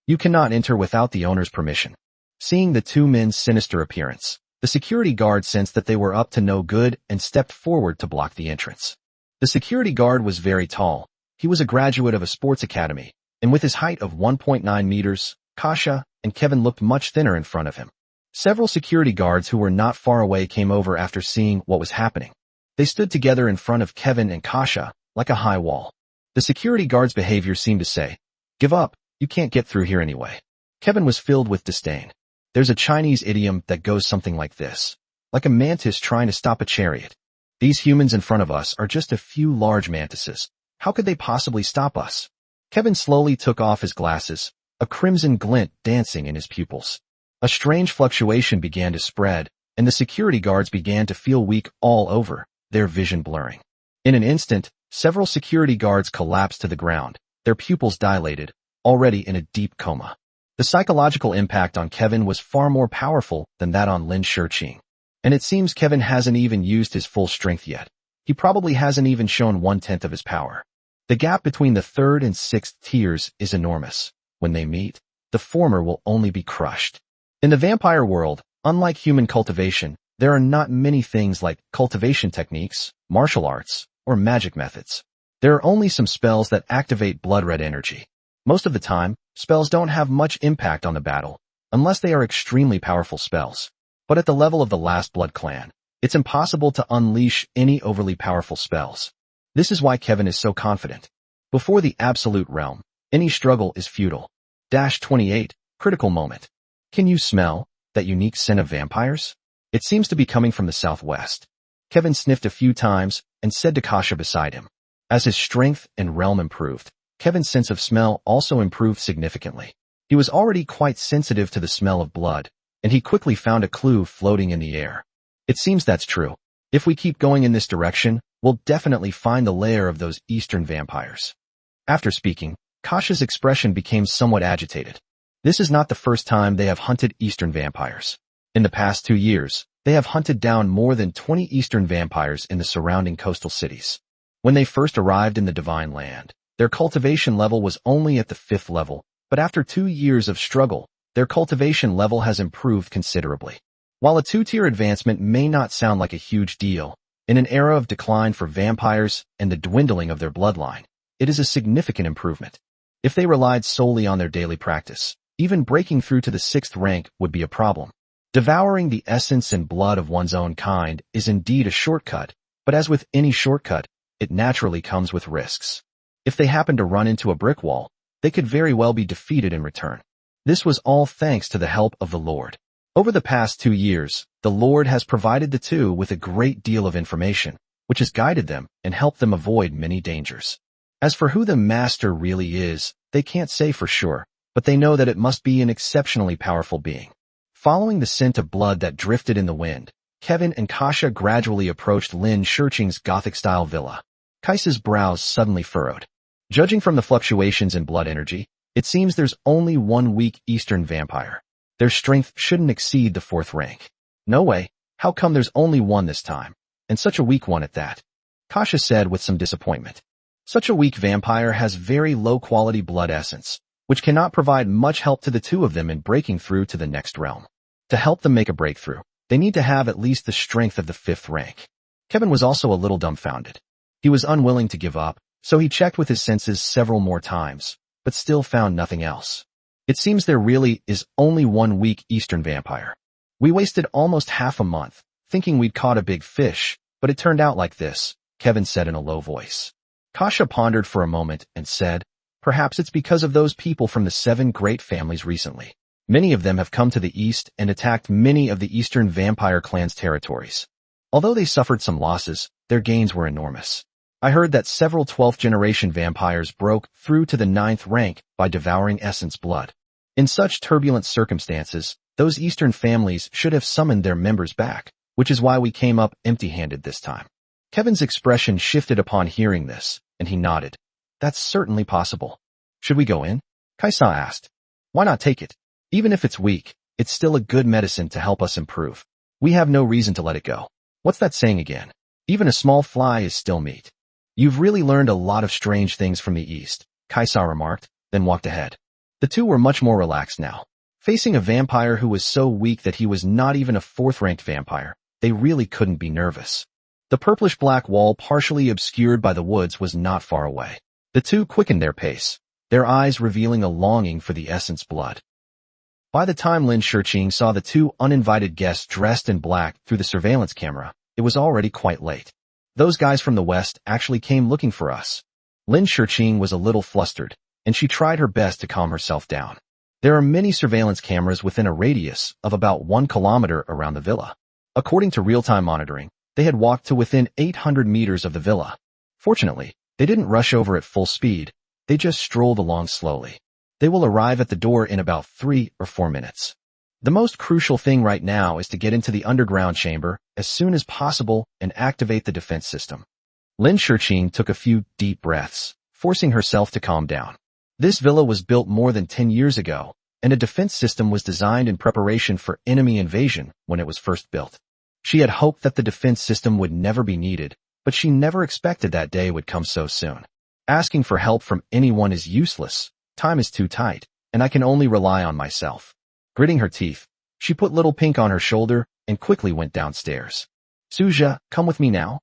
You cannot enter without the owner's permission. Seeing the two men's sinister appearance, the security guard sensed that they were up to no good and stepped forward to block the entrance. The security guard was very tall. He was a graduate of a sports academy, and with his height of 1.9 meters, Kasha and Kevin looked much thinner in front of him. Several security guards who were not far away came over after seeing what was happening. They stood together in front of Kevin and Kasha, like a high wall. The security guard's behavior seemed to say, "Give up, you can't get through here anyway." Kevin was filled with disdain. There's a Chinese idiom that goes something like this. Like a mantis trying to stop a chariot. These humans in front of us are just a few large mantises. How could they possibly stop us? Kevin slowly took off his glasses, a crimson glint dancing in his pupils. A strange fluctuation began to spread, and the security guards began to feel weak all over, their vision blurring. In an instant, several security guards collapsed to the ground, their pupils dilated, already in a deep coma. The psychological impact on Kevin was far more powerful than that on Lin Shiqing. And it seems Kevin hasn't even used his full strength yet. He probably hasn't even shown 1/10 of his power. The gap between the third and sixth tiers is enormous. When they meet, the former will only be crushed. In the vampire world, unlike human cultivation, there are not many things like cultivation techniques, martial arts, or magic methods. There are only some spells that activate blood-red energy. Most of the time, spells don't have much impact on the battle, unless they are extremely powerful spells. But at the level of the Last Blood clan, it's impossible to unleash any overly powerful spells. This is why Kevin is so confident. Before the Absolute Realm, any struggle is futile. 28, critical moment. Can you smell that unique scent of vampires? It seems to be coming from the southwest. Kevin sniffed a few times and said to Kasha beside him. As his strength and realm improved, Kevin's sense of smell also improved significantly. He was already quite sensitive to the smell of blood, and he quickly found a clue floating in the air. It seems that's true. If we keep going in this direction, we'll definitely find the lair of those eastern vampires. After speaking, Kasha's expression became somewhat agitated. This is not the first time they have hunted eastern vampires. In the past 2 years, they have hunted down more than 20 eastern vampires in the surrounding coastal cities. When they first arrived in the Divine Land, their cultivation level was only at the 5th level, but after 2 years of struggle, their cultivation level has improved considerably. While a 2-tier advancement may not sound like a huge deal, in an era of decline for vampires and the dwindling of their bloodline, it is a significant improvement. If they relied solely on their daily practice, even breaking through to the 6th rank would be a problem. Devouring the essence and blood of one's own kind is indeed a shortcut, but as with any shortcut, it naturally comes with risks. If they happen to run into a brick wall, they could very well be defeated in return. This was all thanks to the help of the Lord. Over the past 2 years, the Lord has provided the two with a great deal of information, which has guided them and helped them avoid many dangers. As for who the master really is, they can't say for sure, but they know that it must be an exceptionally powerful being. Following the scent of blood that drifted in the wind, Kevin and Kasha gradually approached Lin Shurqing's Gothic-style villa. Kaisa's brows suddenly furrowed. Judging from the fluctuations in blood energy, it seems there's only one weak Eastern vampire. Their strength shouldn't exceed the 4th rank. No way, how come there's only one this time? And such a weak one at that? Kasha said with some disappointment. Such a weak vampire has very low-quality blood essence, which cannot provide much help to the two of them in breaking through to the next realm. To help them make a breakthrough, they need to have at least the strength of the 5th rank. Kevin was also a little dumbfounded. He was unwilling to give up, so he checked with his senses several more times, but still found nothing else. It seems there really is only one weak Eastern vampire. We wasted almost half a month, thinking we'd caught a big fish, but it turned out like this, Kevin said in a low voice. Kasha pondered for a moment and said, perhaps it's because of those people from the 7 great families recently. Many of them have come to the east and attacked many of the Eastern vampire clans' territories. Although they suffered some losses, their gains were enormous. I heard that several 12th-generation vampires broke through to the 9th rank by devouring essence blood. In such turbulent circumstances, those Eastern families should have summoned their members back, which is why we came up empty-handed this time. Kevin's expression shifted upon hearing this, and he nodded. That's certainly possible. Should we go in? Kaisa asked. Why not take it? Even if it's weak, it's still a good medicine to help us improve. We have no reason to let it go. What's that saying again? Even a small fly is still meat. You've really learned a lot of strange things from the East, Kaisa remarked, then walked ahead. The two were much more relaxed now. Facing a vampire who was so weak that he was not even a 4th-ranked vampire, they really couldn't be nervous. The purplish-black wall partially obscured by the woods was not far away. The two quickened their pace, their eyes revealing a longing for the essence blood. By the time Lin Shurqing saw the 2 uninvited guests dressed in black through the surveillance camera, it was already quite late. Those guys from the west actually came looking for us. Lin Shurqing was a little flustered, and she tried her best to calm herself down. There are many surveillance cameras within a radius of about 1 kilometer around the villa. According to real-time monitoring, they had walked to within 800 meters of the villa. Fortunately, they didn't rush over at full speed, they just strolled along slowly. They will arrive at the door in about 3 or 4 minutes. The most crucial thing right now is to get into the underground chamber as soon as possible and activate the defense system. Lin Shurqing took a few deep breaths, forcing herself to calm down. This villa was built more than 10 years ago, and a defense system was designed in preparation for enemy invasion when it was first built. She had hoped that the defense system would never be needed, but she never expected that day would come so soon. Asking for help from anyone is useless. Time is too tight, and I can only rely on myself. Gritting her teeth, she put Little Pink on her shoulder and quickly went downstairs. Suja, come with me now.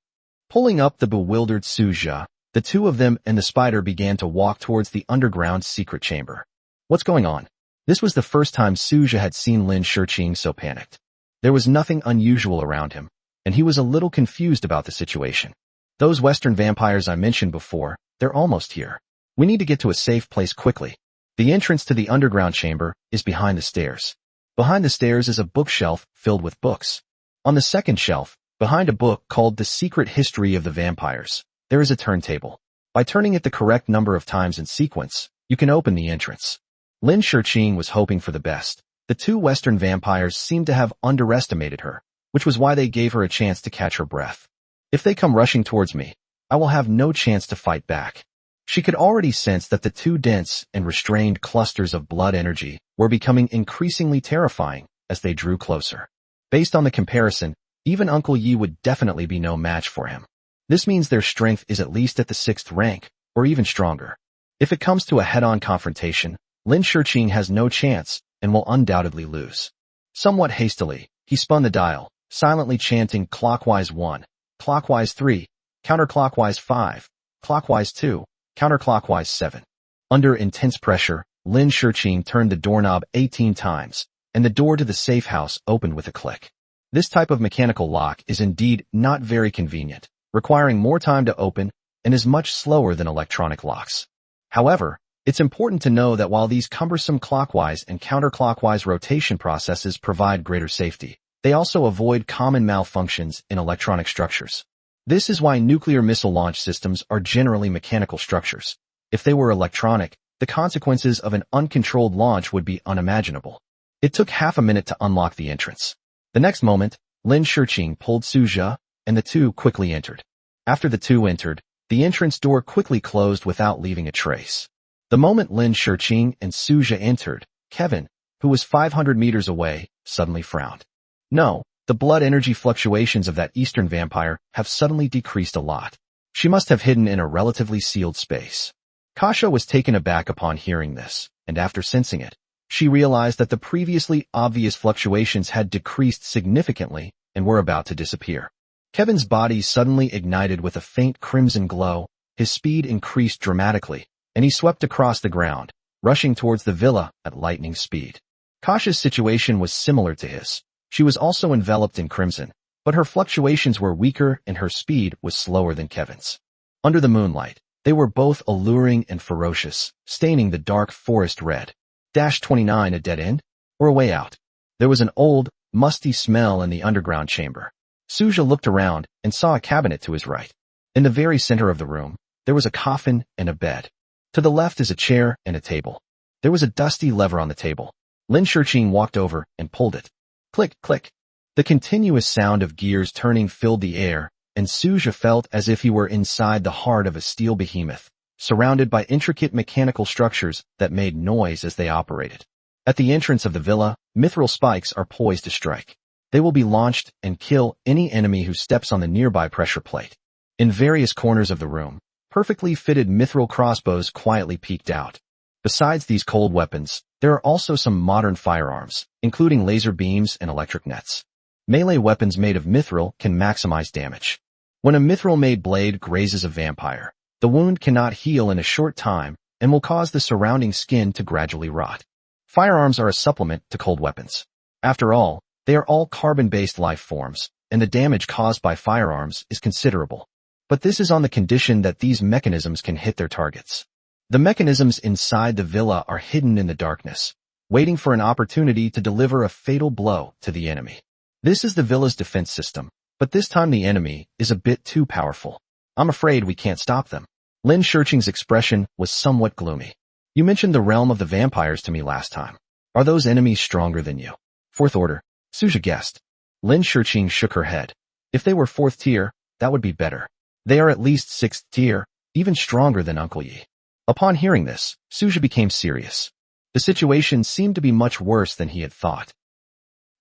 Pulling up the bewildered Suja, the two of them and the spider began to walk towards the underground secret chamber. What's going on? This was the first time Suja had seen Lin Shurqing so panicked. There was nothing unusual around him, and he was a little confused about the situation. Those Western vampires I mentioned before, they're almost here. We need to get to a safe place quickly. The entrance to the underground chamber is behind the stairs. Behind the stairs is a bookshelf filled with books. On the second shelf, behind a book called The Secret History of the Vampires, there is a turntable. By turning it the correct number of times in sequence, you can open the entrance. Lin Shurqing was hoping for the best. The 2 Western vampires seemed to have underestimated her, which was why they gave her a chance to catch her breath. If they come rushing towards me, I will have no chance to fight back. She could already sense that the 2 dense and restrained clusters of blood energy were becoming increasingly terrifying as they drew closer. Based on the comparison, even Uncle Yi would definitely be no match for him. This means their strength is at least at the 6th rank, or even stronger. If it comes to a head-on confrontation, Lin Shiqing has no chance and will undoubtedly lose. Somewhat hastily, he spun the dial, silently chanting clockwise 1, clockwise 3, counterclockwise 5, clockwise 2, counterclockwise 7. Under intense pressure, Lin Shiqing turned the doorknob 18 times, and the door to the safe house opened with a click. This type of mechanical lock is indeed not very convenient, requiring more time to open and is much slower than electronic locks. However, it's important to know that while these cumbersome clockwise and counterclockwise rotation processes provide greater safety, they also avoid common malfunctions in electronic structures. This is why nuclear missile launch systems are generally mechanical structures. If they were electronic, the consequences of an uncontrolled launch would be unimaginable. It took half a minute to unlock the entrance. The next moment, Lin Shiqing pulled Suja, and the two quickly entered. After the two entered, the entrance door quickly closed without leaving a trace. The moment Lin Shiqing and Suja entered, Kevin, who was 500 meters away, suddenly frowned. No, the blood energy fluctuations of that Eastern vampire have suddenly decreased a lot. She must have hidden in a relatively sealed space. Kasha was taken aback upon hearing this, and after sensing it, she realized that the previously obvious fluctuations had decreased significantly and were about to disappear. Kevin's body suddenly ignited with a faint crimson glow, his speed increased dramatically, and he swept across the ground, rushing towards the villa at lightning speed. Kasha's situation was similar to his. She was also enveloped in crimson, but her fluctuations were weaker and her speed was slower than Kevin's. Under the moonlight, they were both alluring and ferocious, staining the dark forest red. 29 a dead end? Or a way out? There was an old, musty smell in the underground chamber. Suja looked around and saw a cabinet to his right. In the very center of the room, there was a coffin and a bed. To the left is a chair and a table. There was a dusty lever on the table. Lin Shiqing walked over and pulled it. Click, click. The continuous sound of gears turning filled the air, and Suja felt as if he were inside the heart of a steel behemoth, surrounded by intricate mechanical structures that made noise as they operated. At the entrance of the villa, mithril spikes are poised to strike. They will be launched and kill any enemy who steps on the nearby pressure plate. In various corners of the room, perfectly fitted mithril crossbows quietly peeked out. Besides these cold weapons, there are also some modern firearms, including laser beams and electric nets. Melee weapons made of mithril can maximize damage. When a mithril-made blade grazes a vampire, the wound cannot heal in a short time and will cause the surrounding skin to gradually rot. Firearms are a supplement to cold weapons. After all, they are all carbon-based life forms, and the damage caused by firearms is considerable. But this is on the condition that these mechanisms can hit their targets. The mechanisms inside the villa are hidden in the darkness, waiting for an opportunity to deliver a fatal blow to the enemy. This is the villa's defense system, but this time the enemy is a bit too powerful. I'm afraid we can't stop them. Lin Shiqing's expression was somewhat gloomy. You mentioned the realm of the vampires to me last time. Are those enemies stronger than you? Fourth order, Suja guessed. Lin Shiqing shook her head. If they were 4th tier, that would be better. They are at least 6th tier, even stronger than Uncle Yi. Upon hearing this, Suja became serious. The situation seemed to be much worse than he had thought.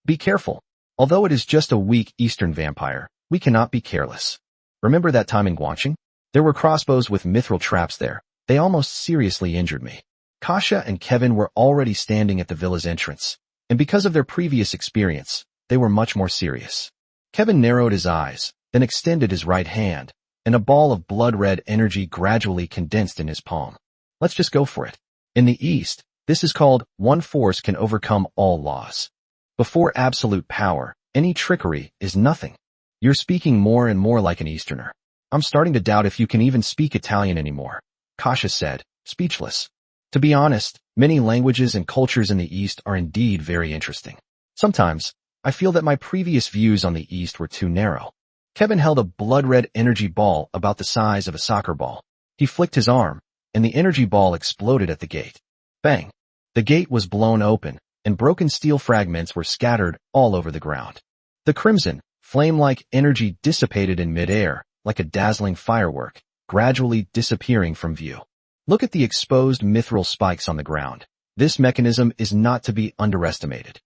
Be careful. Although it is just a weak Eastern vampire, we cannot be careless. Remember that time in Guangxing? There were crossbows with mithril traps there. They almost seriously injured me. Kasha and Kevin were already standing at the villa's entrance, and because of their previous experience, they were much more serious. Kevin narrowed his eyes, then extended his right hand, and a ball of blood-red energy gradually condensed in his palm. Let's just go for it. In the East, this is called one force can overcome all laws. Before absolute power, any trickery is nothing. You're speaking more and more like an Easterner. I'm starting to doubt if you can even speak Italian anymore, Kasha said, speechless. To be honest, many languages and cultures in the East are indeed very interesting. Sometimes, I feel that my previous views on the East were too narrow. Kevin held a blood-red energy ball about the size of a soccer ball. He flicked his arm, and the energy ball exploded at the gate. Bang! The gate was blown open, and broken steel fragments were scattered all over the ground. The crimson, flame-like energy dissipated in midair, like a dazzling firework, gradually disappearing from view. Look at the exposed mithril spikes on the ground. This mechanism is not to be underestimated.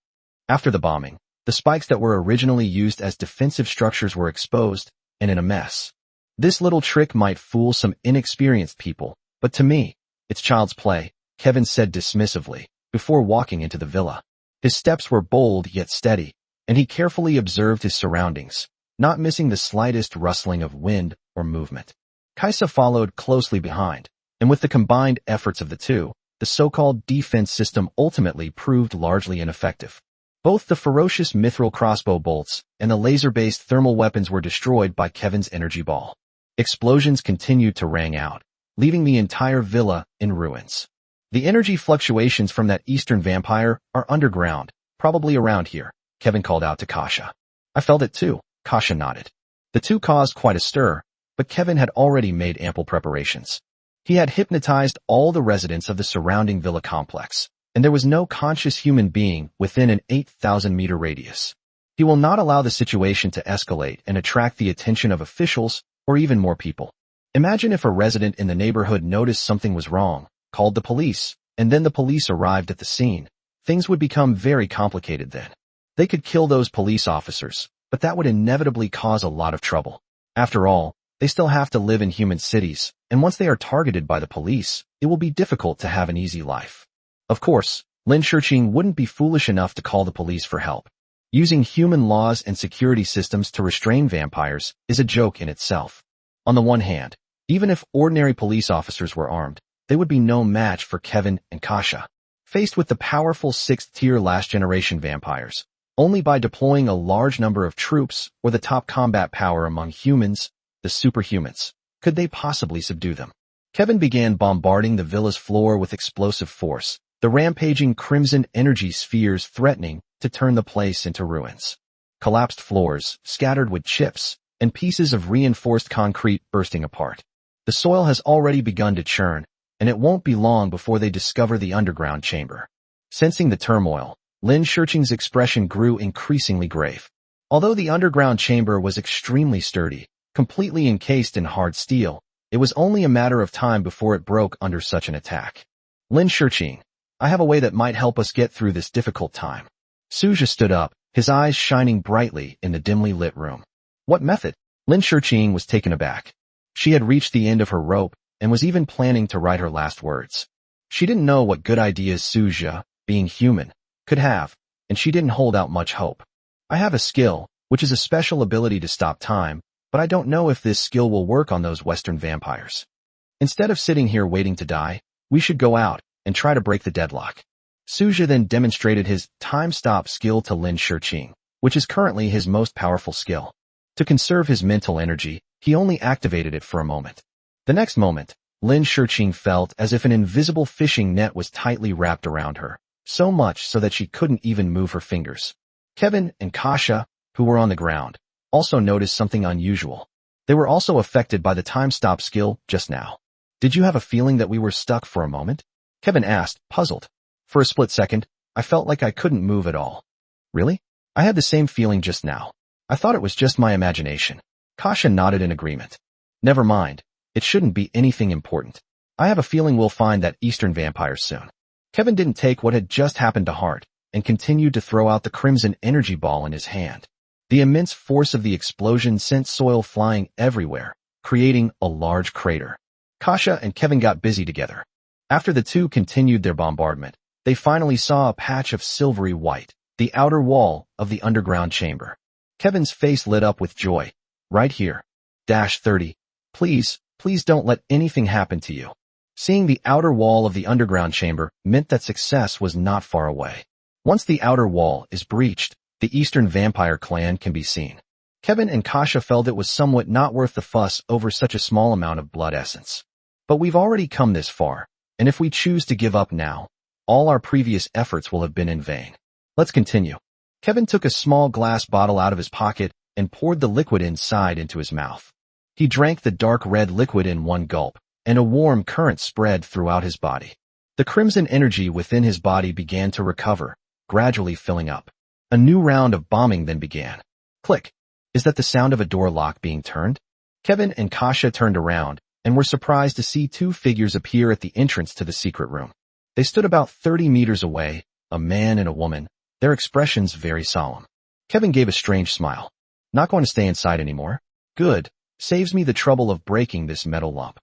After the bombing, The spikes that were originally used as defensive structures were exposed and in a mess. This little trick might fool some inexperienced people, but to me, it's child's play, Kevin said dismissively, before walking into the villa. His steps were bold yet steady, and he carefully observed his surroundings, not missing the slightest rustling of wind or movement. Kaisa followed closely behind, and with the combined efforts of the two, the so-called defense system ultimately proved largely ineffective. Both the ferocious mithril crossbow bolts and the laser-based thermal weapons were destroyed by Kevin's energy ball. Explosions continued to ring out, leaving the entire villa in ruins. The energy fluctuations from that eastern vampire are underground, probably around here, Kevin called out to Kasha. I felt it too, Kasha nodded. The two caused quite a stir, but Kevin had already made ample preparations. He had hypnotized all the residents of the surrounding villa complex, and there was no conscious human being within an 8,000-meter radius. He will not allow the situation to escalate and attract the attention of officials or even more people. Imagine if a resident in the neighborhood noticed something was wrong, called the police, and then the police arrived at the scene. Things would become very complicated then. They could kill those police officers, but that would inevitably cause a lot of trouble. After all, they still have to live in human cities, and once they are targeted by the police, it will be difficult to have an easy life. Of course, Lin Shiqing wouldn't be foolish enough to call the police for help. Using human laws and security systems to restrain vampires is a joke in itself. On the one hand, even if ordinary police officers were armed, they would be no match for Kevin and Kasha. Faced with the powerful 6th-tier last-generation vampires, only by deploying a large number of troops or the top combat power among humans, the superhumans, could they possibly subdue them? Kevin began bombarding the villa's floor with explosive force, the rampaging crimson energy spheres threatening to turn the place into ruins. Collapsed floors, scattered with chips, and pieces of reinforced concrete bursting apart. The soil has already begun to churn, and it won't be long before they discover the underground chamber. Sensing the turmoil, Lin Shiqing's expression grew increasingly grave. Although the underground chamber was extremely sturdy, completely encased in hard steel, it was only a matter of time before it broke under such an attack. Lin Shiqing, I have a way that might help us get through this difficult time. Suja stood up, his eyes shining brightly in the dimly lit room. What method? Lin Shiqing was taken aback. She had reached the end of her rope and was even planning to write her last words. She didn't know what good ideas Suja, being human, could have, and she didn't hold out much hope. I have a skill, which is a special ability to stop time, but I don't know if this skill will work on those Western vampires. Instead of sitting here waiting to die, we should go out and try to break the deadlock. Suja then demonstrated his time-stop skill to Lin Shiqing, which is currently his most powerful skill. To conserve his mental energy, he only activated it for a moment. The next moment, Lin Shiqing felt as if an invisible fishing net was tightly wrapped around her, so much so that she couldn't even move her fingers. Kevin and Kasha, who were on the ground, also noticed something unusual. They were also affected by the time-stop skill just now. Did you have a feeling that we were stuck for a moment? Kevin asked, puzzled. For a split second, I felt like I couldn't move at all. Really? I had the same feeling just now. I thought it was just my imagination. Kasha nodded in agreement. Never mind. It shouldn't be anything important. I have a feeling we'll find that Eastern vampire soon. Kevin didn't take what had just happened to heart and continued to throw out the crimson energy ball in his hand. The immense force of the explosion sent soil flying everywhere, creating a large crater. Kasha and Kevin got busy together. After the two continued their bombardment, they finally saw a patch of silvery white, the outer wall of the underground chamber. Kevin's face lit up with joy. Right here. -30. Please don't let anything happen to you. Seeing the outer wall of the underground chamber meant that success was not far away. Once the outer wall is breached, the Eastern Vampire clan can be seen. Kevin and Kasha felt it was somewhat not worth the fuss over such a small amount of blood essence. But we've already come this far, and if we choose to give up now, all our previous efforts will have been in vain. Let's continue. Kevin took a small glass bottle out of his pocket and poured the liquid inside into his mouth. He drank the dark red liquid in one gulp, and a warm current spread throughout his body. The crimson energy within his body began to recover, gradually filling up. A new round of bombing then began. Click. Is that the sound of a door lock being turned? Kevin and Kasha turned around and were surprised to see two figures appear at the entrance to the secret room. They stood about 30 meters away, a man and a woman, their expressions very solemn. Kevin gave a strange smile. Not going to stay inside anymore? Good. Saves me the trouble of breaking this metal lump.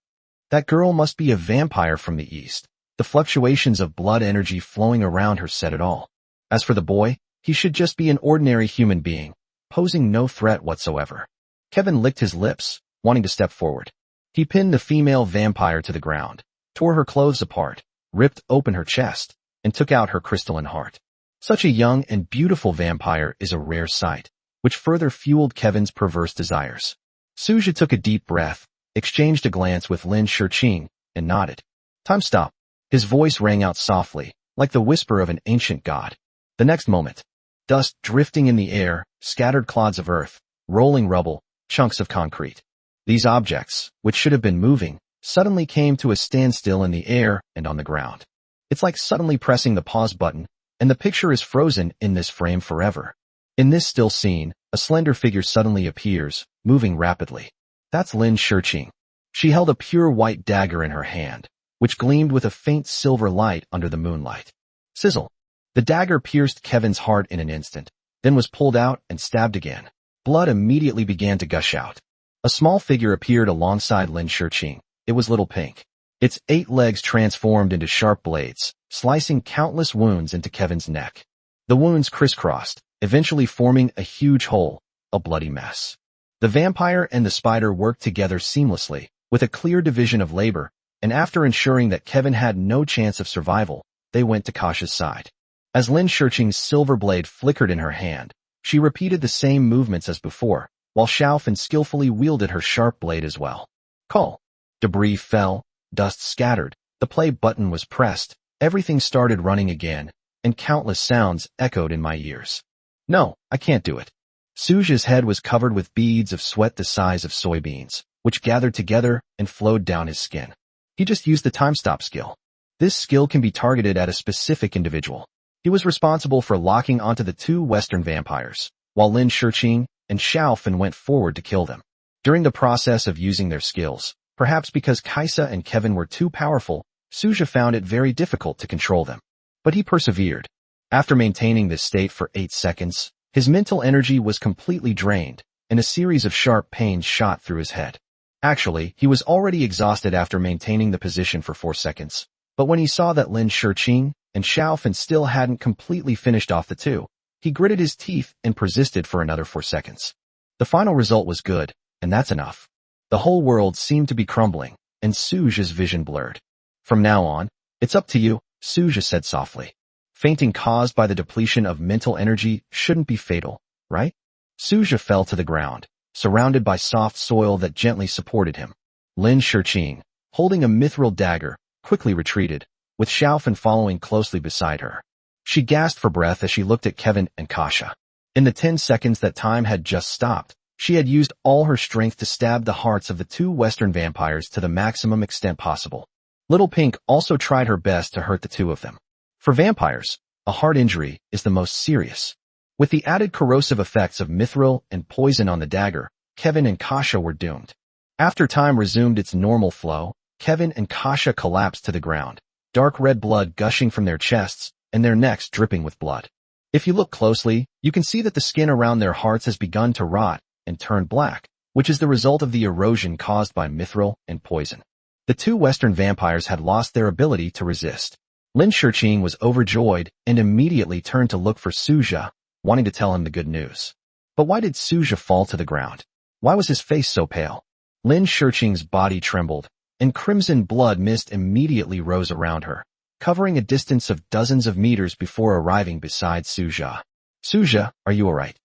That girl must be a vampire from the east. The fluctuations of blood energy flowing around her said it all. As for the boy, he should just be an ordinary human being, posing no threat whatsoever. Kevin licked his lips, wanting to step forward. He pinned the female vampire to the ground, tore her clothes apart, ripped open her chest, and took out her crystalline heart. Such a young and beautiful vampire is a rare sight, which further fueled Kevin's perverse desires. Suja took a deep breath, exchanged a glance with Lin Shiqing, and nodded. Time stop. His voice rang out softly, like the whisper of an ancient god. The next moment, dust drifting in the air, scattered clods of earth, rolling rubble, chunks of concrete. These objects, which should have been moving, suddenly came to a standstill in the air and on the ground. It's like suddenly pressing the pause button, and the picture is frozen in this frame forever. In this still scene, a slender figure suddenly appears, moving rapidly. That's Lin Shiqing. She held a pure white dagger in her hand, which gleamed with a faint silver light under the moonlight. Sizzle. The dagger pierced Kevin's heart in an instant, then was pulled out and stabbed again. Blood immediately began to gush out. A small figure appeared alongside Lin Shiqing. It was Little Pink. Its 8 legs transformed into sharp blades, slicing countless wounds into Kevin's neck. The wounds crisscrossed, eventually forming a huge hole, a bloody mess. The vampire and the spider worked together seamlessly, with a clear division of labor, and after ensuring that Kevin had no chance of survival, they went to Kasha's side. As Lin Shiqing's silver blade flickered in her hand, she repeated the same movements as before, while Xiaofan skillfully wielded her sharp blade as well. Call. Debris fell, dust scattered, the play button was pressed, everything started running again, and countless sounds echoed in my ears. No, I can't do it. Suja's head was covered with beads of sweat the size of soybeans, which gathered together and flowed down his skin. He just used the time stop skill. This skill can be targeted at a specific individual. He was responsible for locking onto the 2 Western vampires, while Lin Shiqing and Xiaofan went forward to kill them. During the process of using their skills, perhaps because Kaisa and Kevin were too powerful, Suja found it very difficult to control them. But he persevered. After maintaining this state for 8 seconds, his mental energy was completely drained, and a series of sharp pains shot through his head. Actually, he was already exhausted after maintaining the position for 4 seconds. But when he saw that Lin Shiqing and Xiaofan still hadn't completely finished off the 2, he gritted his teeth and persisted for another 4 seconds. The final result was good, and that's enough. The whole world seemed to be crumbling, and Suja's vision blurred. From now on, it's up to you, Suja said softly. Fainting caused by the depletion of mental energy shouldn't be fatal, right? Suja fell to the ground, surrounded by soft soil that gently supported him. Lin Shiqing, holding a mithril dagger, quickly retreated, with Xiaofan following closely beside her. She gasped for breath as she looked at Kevin and Kasha. In the 10 seconds that time had just stopped, she had used all her strength to stab the hearts of the 2 Western vampires to the maximum extent possible. Little Pink also tried her best to hurt the 2 of them. For vampires, a heart injury is the most serious. With the added corrosive effects of mithril and poison on the dagger, Kevin and Kasha were doomed. After time resumed its normal flow, Kevin and Kasha collapsed to the ground, dark red blood gushing from their chests and their necks dripping with blood. If you look closely, you can see that the skin around their hearts has begun to rot and turn black, which is the result of the erosion caused by mithril and poison. The 2 Western vampires had lost their ability to resist. Lin Shiqing was overjoyed and immediately turned to look for Suja, wanting to tell him the good news. But why did Suja fall to the ground? Why was his face so pale? Lin Shiqing's body trembled, and crimson blood mist immediately rose around her, covering a distance of dozens of meters before arriving beside Suja. Suja, are you alright?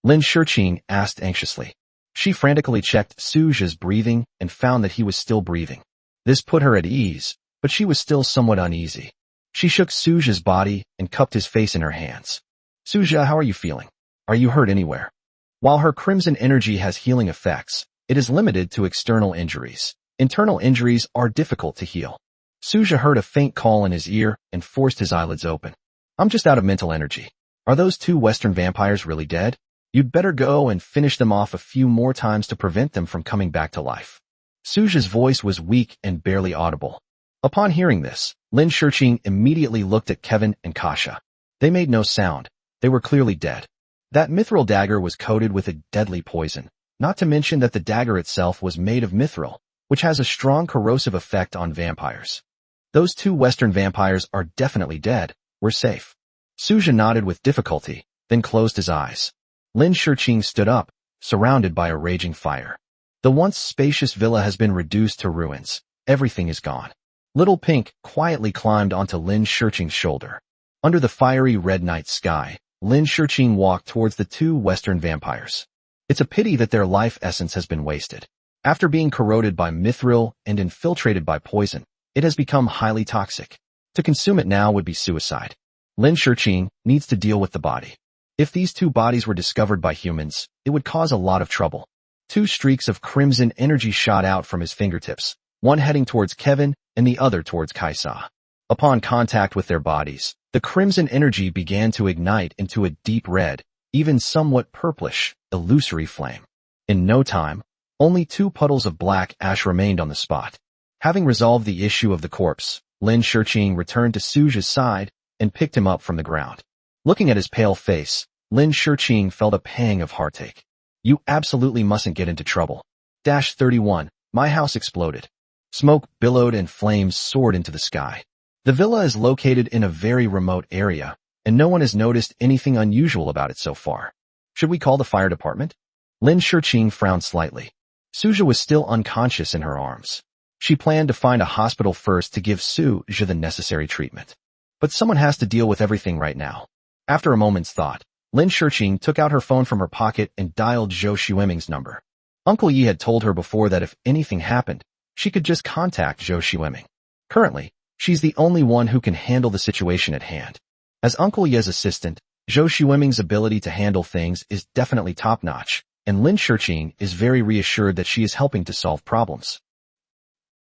Lin Shiqing asked anxiously. She frantically checked Suja's breathing and found that he was still breathing. This put her at ease, but she was still somewhat uneasy. She shook Suja's body and cupped his face in her hands. Suja, how are you feeling? Are you hurt anywhere? While her crimson energy has healing effects, it is limited to external injuries. Internal injuries are difficult to heal. Suja heard a faint call in his ear and forced his eyelids open. I'm just out of mental energy. Are those 2 Western vampires really dead? You'd better go and finish them off a few more times to prevent them from coming back to life. Suja's voice was weak and barely audible. Upon hearing this, Lin Shiqing immediately looked at Kevin and Kasha. They made no sound. They were clearly dead. That mithril dagger was coated with a deadly poison, not to mention that the dagger itself was made of mithril, which has a strong corrosive effect on vampires. Those 2 Western vampires are definitely dead. We're safe. Suja nodded with difficulty, then closed his eyes. Lin Shiqing stood up, surrounded by a raging fire. The once spacious villa has been reduced to ruins. Everything is gone. Little Pink quietly climbed onto Lin Shiqing's shoulder. Under the fiery red night sky, Lin Shiqing walked towards the 2 Western vampires. It's a pity that their life essence has been wasted. After being corroded by mithril and infiltrated by poison, it has become highly toxic. To consume it now would be suicide. Lin Shiqing needs to deal with the body. If these 2 bodies were discovered by humans, it would cause a lot of trouble. 2 streaks of crimson energy shot out from his fingertips, one heading towards Kevin and the other towards Kaisa. Upon contact with their bodies, the crimson energy began to ignite into a deep red, even somewhat purplish, illusory flame. In no time, only 2 puddles of black ash remained on the spot. Having resolved the issue of the corpse, Lin Shiqing returned to Suja's side and picked him up from the ground. Looking at his pale face, Lin Shiqing felt a pang of heartache. You absolutely mustn't get into trouble. 31. My house exploded. Smoke billowed and flames soared into the sky. The villa is located in a very remote area, and no one has noticed anything unusual about it so far. Should we call the fire department? Lin Shiqing frowned slightly. Suja was still unconscious in her arms. She planned to find a hospital first to give Suja the necessary treatment. But someone has to deal with everything right now. After a moment's thought, Lin Shiqing took out her phone from her pocket and dialed Zhou Xueming's number. Uncle Yi had told her before that if anything happened, she could just contact Zhou Xueming. Currently, she's the only one who can handle the situation at hand. As Uncle Yi's assistant, Zhou Xueming's ability to handle things is definitely top-notch, and Lin Shiqing is very reassured that she is helping to solve problems.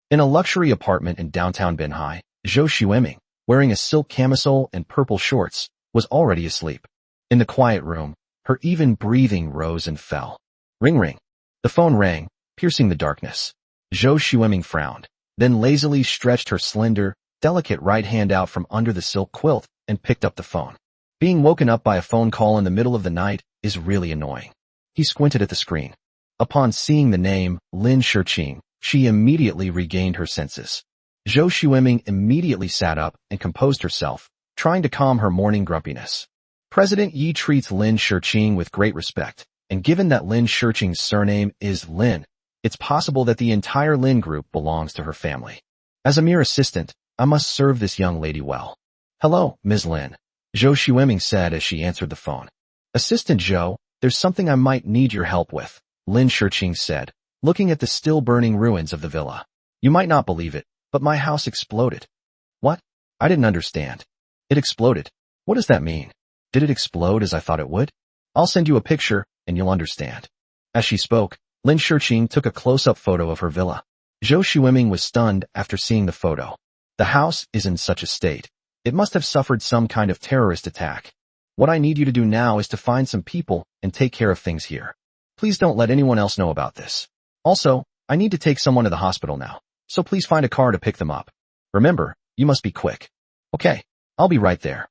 In a luxury apartment in downtown Binhai, Zhou Xueming, wearing a silk camisole and purple shorts, was already asleep. In the quiet room, her even breathing rose and fell. Ring ring. The phone rang, piercing the darkness. Zhou Xueming frowned, then lazily stretched her slender, delicate right hand out from under the silk quilt and picked up the phone. Being woken up by a phone call in the middle of the night is really annoying. He squinted at the screen. Upon seeing the name, Lin Shiqing, she immediately regained her senses. Zhou Xueming immediately sat up and composed herself, trying to calm her morning grumpiness. President Yi treats Lin Shiqing with great respect, and given that Lin Shiqing's surname is Lin, it's possible that the entire Lin group belongs to her family. As a mere assistant, I must serve this young lady well. Hello, Ms. Lin, Zhou Xueming said as she answered the phone. Assistant Zhou, there's something I might need your help with, Lin Shiqing said, looking at the still burning ruins of the villa. You might not believe it, but my house exploded. What? I didn't understand. It exploded. What does that mean? Did it explode as I thought it would? I'll send you a picture, and you'll understand. As she spoke, Lin Shiqing took a close-up photo of her villa. Zhou Xueming was stunned after seeing the photo. The house is in such a state. It must have suffered some kind of terrorist attack. What I need you to do now is to find some people and take care of things here. Please don't let anyone else know about this. Also, I need to take someone to the hospital now, so please find a car to pick them up. Remember, you must be quick. Okay, I'll be right there.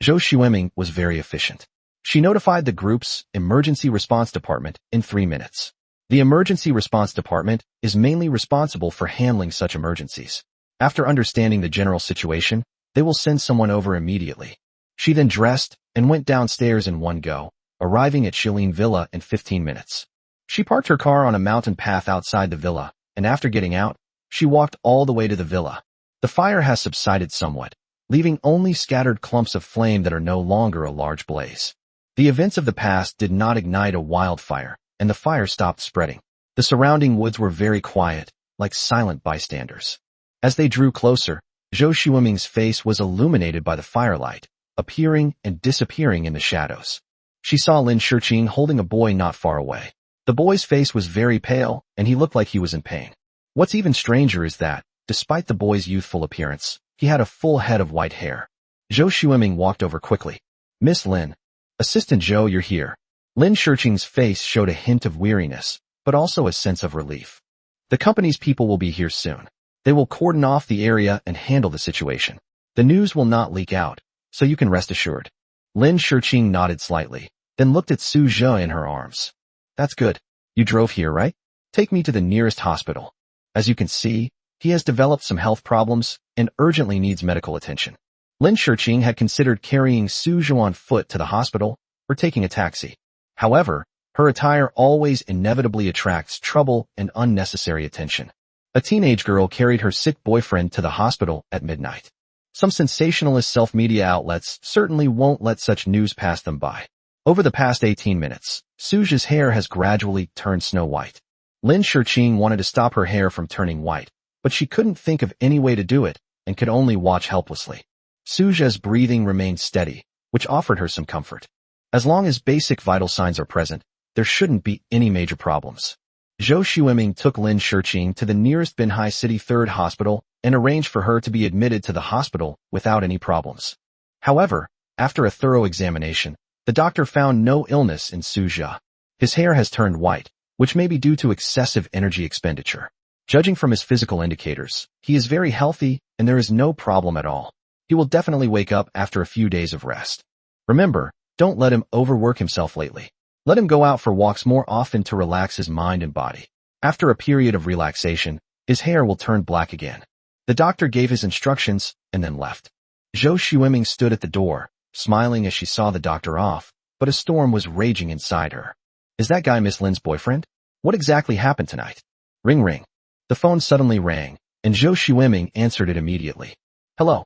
Zhou Xueming was very efficient. She notified the group's emergency response department in 3 minutes. The emergency response department is mainly responsible for handling such emergencies. After understanding the general situation, they will send someone over immediately. She then dressed and went downstairs in one go, arriving at Shilin Villa in 15 minutes. She parked her car on a mountain path outside the villa, and after getting out, she walked all the way to the villa. The fire has subsided somewhat, leaving only scattered clumps of flame that are no longer a large blaze. The events of the past did not ignite a wildfire, and the fire stopped spreading. The surrounding woods were very quiet, like silent bystanders. As they drew closer, Zhou Xueming's face was illuminated by the firelight, appearing and disappearing in the shadows. She saw Lin Shiqing holding a boy not far away. The boy's face was very pale, and he looked like he was in pain. What's even stranger is that, despite the boy's youthful appearance, he had a full head of white hair. Zhou Xueming walked over quickly. Miss Lin. Assistant Zhou, you're here. Lin Shiqing's face showed a hint of weariness, but also a sense of relief. The company's people will be here soon. They will cordon off the area and handle the situation. The news will not leak out, so you can rest assured. Lin Shiqing nodded slightly, then looked at Su Zhe in her arms. That's good. You drove here, right? Take me to the nearest hospital. As you can see, he has developed some health problems and urgently needs medical attention. Lin Shiqing had considered carrying Su Zhe on foot to the hospital or taking a taxi. However, her attire always inevitably attracts trouble and unnecessary attention. A teenage girl carried her sick boyfriend to the hospital at midnight. Some sensationalist self-media outlets certainly won't let such news pass them by. Over the past 18 minutes, Su Zhe's hair has gradually turned snow white. Lin Shiqing wanted to stop her hair from turning white, but she couldn't think of any way to do it and could only watch helplessly. Su Zhe's breathing remained steady, which offered her some comfort. As long as basic vital signs are present, there shouldn't be any major problems. Zhou Xueming took Lin Shiqing to the nearest Binhai City Third Hospital and arranged for her to be admitted to the hospital without any problems. However, after a thorough examination, the doctor found no illness in Su Zhe. His hair has turned white, which may be due to excessive energy expenditure. Judging from his physical indicators, he is very healthy and there is no problem at all. He will definitely wake up after a few days of rest. Remember, don't let him overwork himself lately. Let him go out for walks more often to relax his mind and body. After a period of relaxation, his hair will turn black again. The doctor gave his instructions and then left. Zhou Xueming stood at the door, smiling as she saw the doctor off, but a storm was raging inside her. Is that guy Miss Lin's boyfriend? What exactly happened tonight? Ring ring. The phone suddenly rang, and Zhou Xueming answered it immediately. Hello.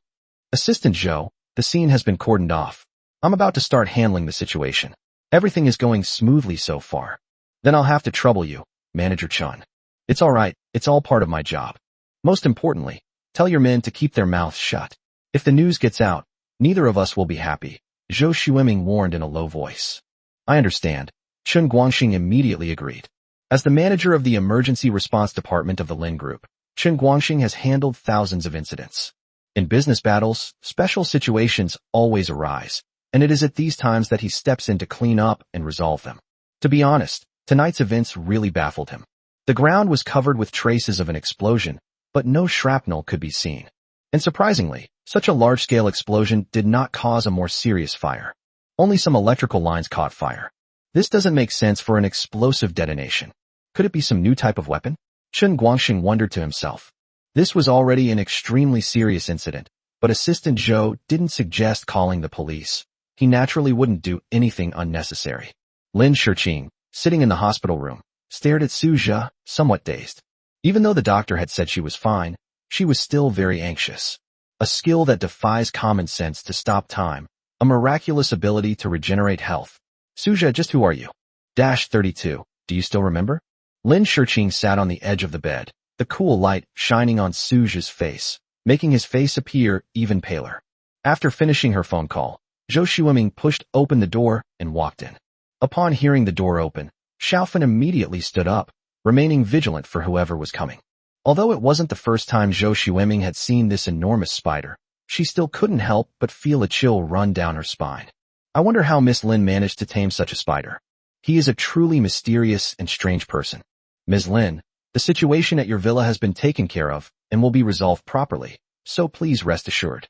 Assistant Zhou, the scene has been cordoned off. I'm about to start handling the situation. Everything is going smoothly so far. Then I'll have to trouble you, Manager Chun. It's alright, it's all part of my job. Most importantly, tell your men to keep their mouths shut. If the news gets out, neither of us will be happy, Zhou Xueming warned in a low voice. I understand. Chun Guangxing immediately agreed. As the manager of the emergency response department of the Lin Group, Chun Guangxing has handled thousands of incidents. In business battles, special situations always arise, and it is at these times that he steps in to clean up and resolve them. To be honest, tonight's events really baffled him. The ground was covered with traces of an explosion, but no shrapnel could be seen. And surprisingly, such a large-scale explosion did not cause a more serious fire. Only some electrical lines caught fire. This doesn't make sense for an explosive detonation. Could it be some new type of weapon? Chun Guangxing wondered to himself. This was already an extremely serious incident, but Assistant Zhou didn't suggest calling the police. He naturally wouldn't do anything unnecessary. Lin Shiqing, sitting in the hospital room, stared at Su Zhe, somewhat dazed. Even though the doctor had said she was fine, she was still very anxious. A skill that defies common sense to stop time, a miraculous ability to regenerate health. Su Zhe, just who are you? 32, do you still remember? Lin Shiqing sat on the edge of the bed, the cool light shining on Su Zhe's face, making his face appear even paler. After finishing her phone call, Zhou Xueming pushed open the door and walked in. Upon hearing the door open, Xiaofan immediately stood up, remaining vigilant for whoever was coming. Although it wasn't the first time Zhou Xueming had seen this enormous spider, she still couldn't help but feel a chill run down her spine. I wonder how Miss Lin managed to tame such a spider. He is a truly mysterious and strange person. Ms. Lin, the situation at your villa has been taken care of and will be resolved properly, so please rest assured.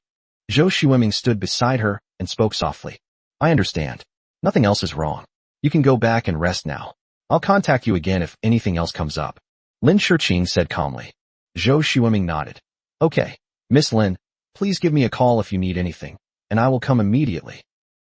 Zhou Xueming stood beside her and spoke softly. I understand. Nothing else is wrong. You can go back and rest now. I'll contact you again if anything else comes up. Lin Shiqing said calmly. Zhou Xueming nodded. Okay, Miss Lin, please give me a call if you need anything, and I will come immediately.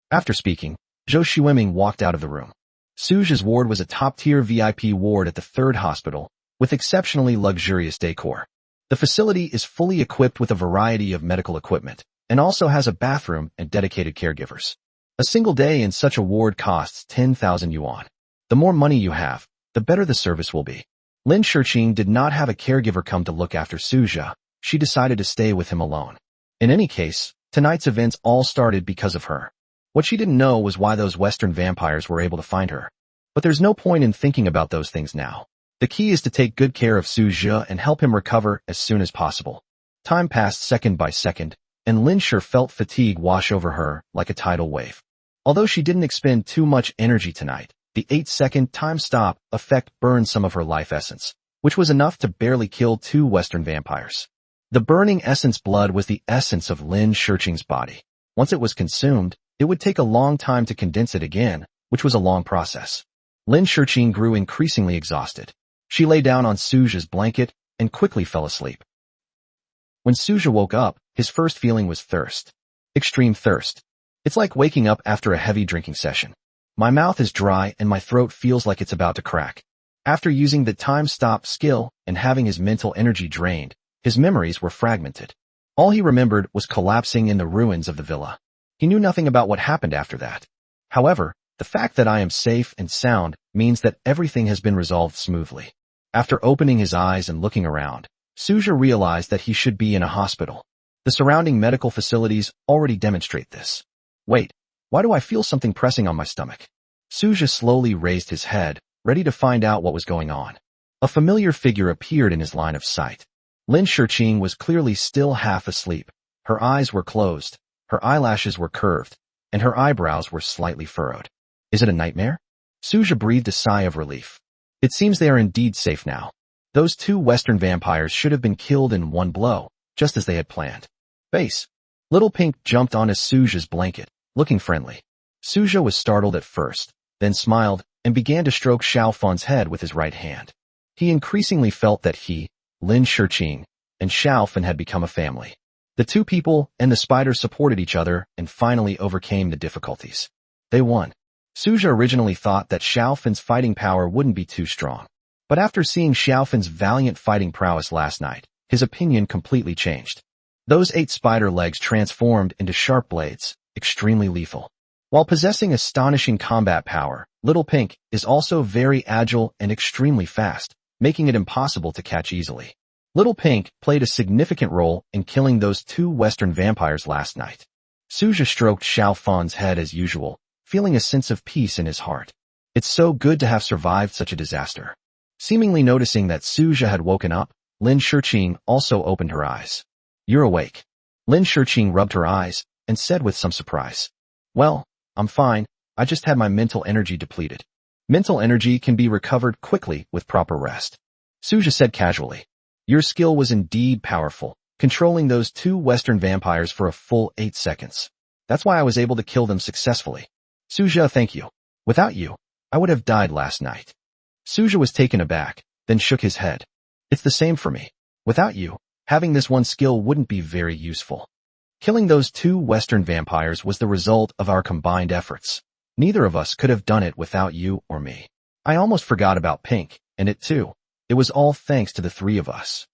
After speaking, Zhou Xueming walked out of the room. Su Zhe's ward was a top-tier VIP ward at the third hospital, with exceptionally luxurious decor. The facility is fully equipped with a variety of medical equipment, and also has a bathroom and dedicated caregivers. A single day in such a ward costs 10,000 yuan. The more money you have, the better the service will be. Lin Shiqing did not have a caregiver come to look after Su Zhe. She decided to stay with him alone. In any case, tonight's events all started because of her. What she didn't know was why those Western vampires were able to find her. But there's no point in thinking about those things now. The key is to take good care of Su Zhe and help him recover as soon as possible. Time passed second by second, and Lin Shi felt fatigue wash over her like a tidal wave. Although she didn't expend too much energy tonight, the 8-second time stop effect burned some of her life essence, which was enough to barely kill 2 Western vampires. The burning essence blood was the essence of Lin Shiqing's body. Once it was consumed, It would take a long time to condense it again, which was a long process. Lin Shurqing grew increasingly exhausted. She lay down on Suja's blanket and quickly fell asleep. When Suja woke up, his first feeling was thirst. Extreme thirst. It's like waking up after a heavy drinking session. My mouth is dry and my throat feels like it's about to crack. After using the time-stop skill and having his mental energy drained, his memories were fragmented. All he remembered was collapsing in the ruins of the villa. He knew nothing about what happened after that. However, the fact that I am safe and sound means that everything has been resolved smoothly. After opening his eyes and looking around, Suja realized that he should be in a hospital. The surrounding medical facilities already demonstrate this. Wait, why do I feel something pressing on my stomach? Suja slowly raised his head, ready to find out what was going on. A familiar figure appeared in his line of sight. Lin Shurqing was clearly still half asleep. Her eyes were closed, her eyelashes were curved, and her eyebrows were slightly furrowed. Is it a nightmare? Suja breathed a sigh of relief. It seems they are indeed safe now. Those two Western vampires should have been killed in one blow, just as they had planned. Base. Little Pink jumped onto Suja's blanket, looking friendly. Suja was startled at first, then smiled and began to stroke Xiao Fan's head with his right hand. He increasingly felt that he, Lin Shurqing, and Xiao Fan had become a family. The two people and the spider supported each other and finally overcame the difficulties. They won. Suja originally thought that Xiao Fan's fighting power wouldn't be too strong. But after seeing Xiao Fan's valiant fighting prowess last night, his opinion completely changed. Those 8 spider legs transformed into sharp blades, extremely lethal. While possessing astonishing combat power, Little Pink is also very agile and extremely fast, making it impossible to catch easily. Little Pink played a significant role in killing those 2 Western vampires last night. Suja stroked Xiao Fan's head as usual, feeling a sense of peace in his heart. It's so good to have survived such a disaster. Seemingly noticing that Suja had woken up, Lin Shurqing also opened her eyes. You're awake. Lin Shurqing rubbed her eyes and said with some surprise. Well, I'm fine, I just had my mental energy depleted. Mental energy can be recovered quickly with proper rest. Suja said casually. Your skill was indeed powerful, controlling those 2 Western vampires for a full 8 seconds. That's why I was able to kill them successfully. Suja, thank you. Without you, I would have died last night. Suja was taken aback, then shook his head. It's the same for me. Without you, having this one skill wouldn't be very useful. Killing those 2 Western vampires was the result of our combined efforts. Neither of us could have done it without you or me. I almost forgot about Pink, and it too. It was all thanks to the 3 of us.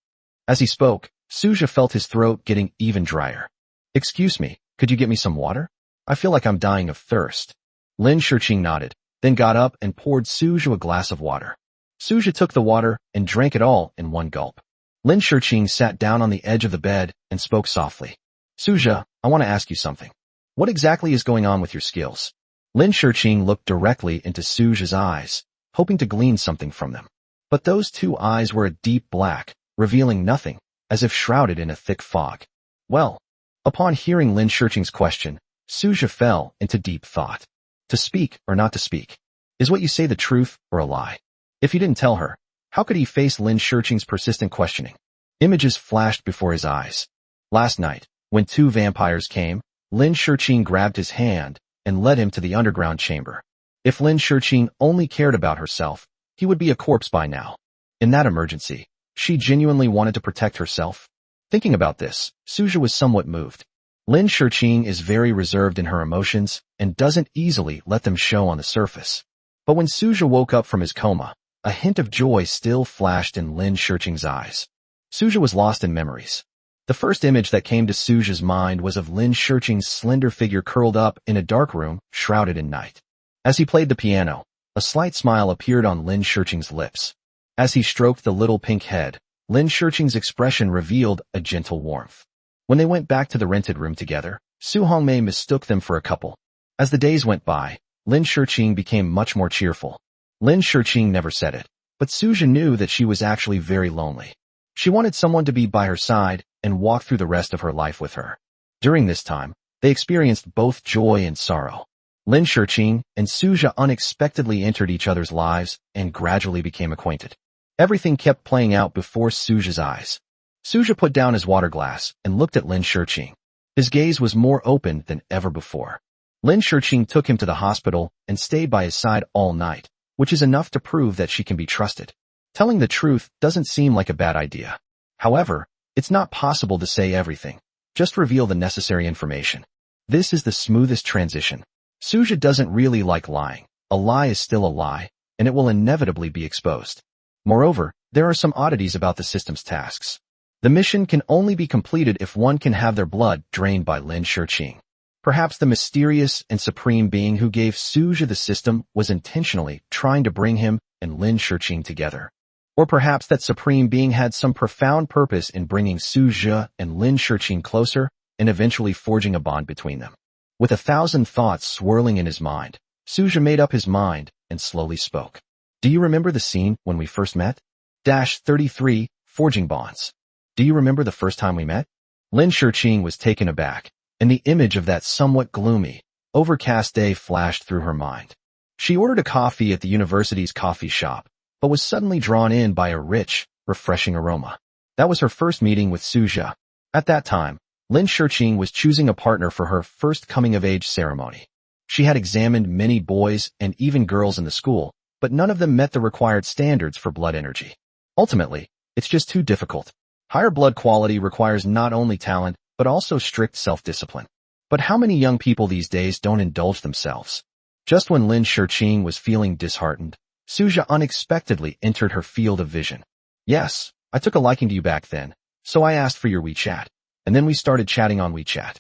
As he spoke, Suja felt his throat getting even drier. Excuse me, could you get me some water? I feel like I'm dying of thirst. Lin Shurqing nodded, then got up and poured Suja a glass of water. Suja took the water and drank it all in one gulp. Lin Shurqing sat down on the edge of the bed and spoke softly. Suja, I want to ask you something. What exactly is going on with your skills? Lin Shurqing looked directly into Suja's eyes, hoping to glean something from them. But those 2 eyes were a deep black, revealing nothing, as if shrouded in a thick fog. Well, upon hearing Lin Shurqing's question, Suja fell into deep thought. To speak or not to speak? Is what you say the truth or a lie? If he didn't tell her, how could he face Lin Shurqing's persistent questioning? Images flashed before his eyes. Last night, when 2 vampires came, Lin Shurqing grabbed his hand and led him to the underground chamber. If Lin Shurqing only cared about herself, he would be a corpse by now. In that emergency, she genuinely wanted to protect herself. Thinking about this, Suja was somewhat moved. Lin Shurqing is very reserved in her emotions and doesn't easily let them show on the surface. But when Suja woke up from his coma, a hint of joy still flashed in Lin Shurqing's eyes. Suja was lost in memories. The first image that came to Suja's mind was of Lin Shurqing's slender figure curled up in a dark room, shrouded in night. As he played the piano, a slight smile appeared on Lin Shurqing's lips. As he stroked the little pink head, Lin Shurqing's expression revealed a gentle warmth. When they went back to the rented room together, Su Hongmei mistook them for a couple. As the days went by, Lin Shurqing became much more cheerful. Lin Shurqing never said it, but Suja knew that she was actually very lonely. She wanted someone to be by her side and walk through the rest of her life with her. During this time, they experienced both joy and sorrow. Lin Shurqing and Suja unexpectedly entered each other's lives and gradually became acquainted. Everything kept playing out before Suja's eyes. Suja put down his water glass and looked at Lin Shurqing. His gaze was more open than ever before. Lin Shiqing took him to the hospital and stayed by his side all night, which is enough to prove that she can be trusted. Telling the truth doesn't seem like a bad idea. However, it's not possible to say everything. Just reveal the necessary information. This is the smoothest transition. Suja doesn't really like lying. A lie is still a lie, and it will inevitably be exposed. Moreover, there are some oddities about the system's tasks. The mission can only be completed if one can have their blood drained by Lin Shiqing. Perhaps the mysterious and supreme being who gave Suja the system was intentionally trying to bring him and Lin Shiqing together. Or perhaps that supreme being had some profound purpose in bringing Suja and Lin Shiqing closer and eventually forging a bond between them. With 1,000 thoughts swirling in his mind, Suja made up his mind and slowly spoke. Do you remember the scene when we first met? 33, Forging Bonds. Do you remember the first time we met? Lin Shiqing was taken aback, and the image of that somewhat gloomy, overcast day flashed through her mind. She ordered a coffee at the university's coffee shop, but was suddenly drawn in by a rich, refreshing aroma. That was her first meeting with Suja. At that time, Lin Shiqing was choosing a partner for her first coming-of-age ceremony. She had examined many boys and even girls in the school, but none of them met the required standards for blood energy. Ultimately, it's just too difficult. Higher blood quality requires not only talent, but also strict self-discipline. But how many young people these days don't indulge themselves? Just when Lin Shiqing was feeling disheartened, Suja unexpectedly entered her field of vision. Yes, I took a liking to you back then, so I asked for your WeChat. And then we started chatting on WeChat.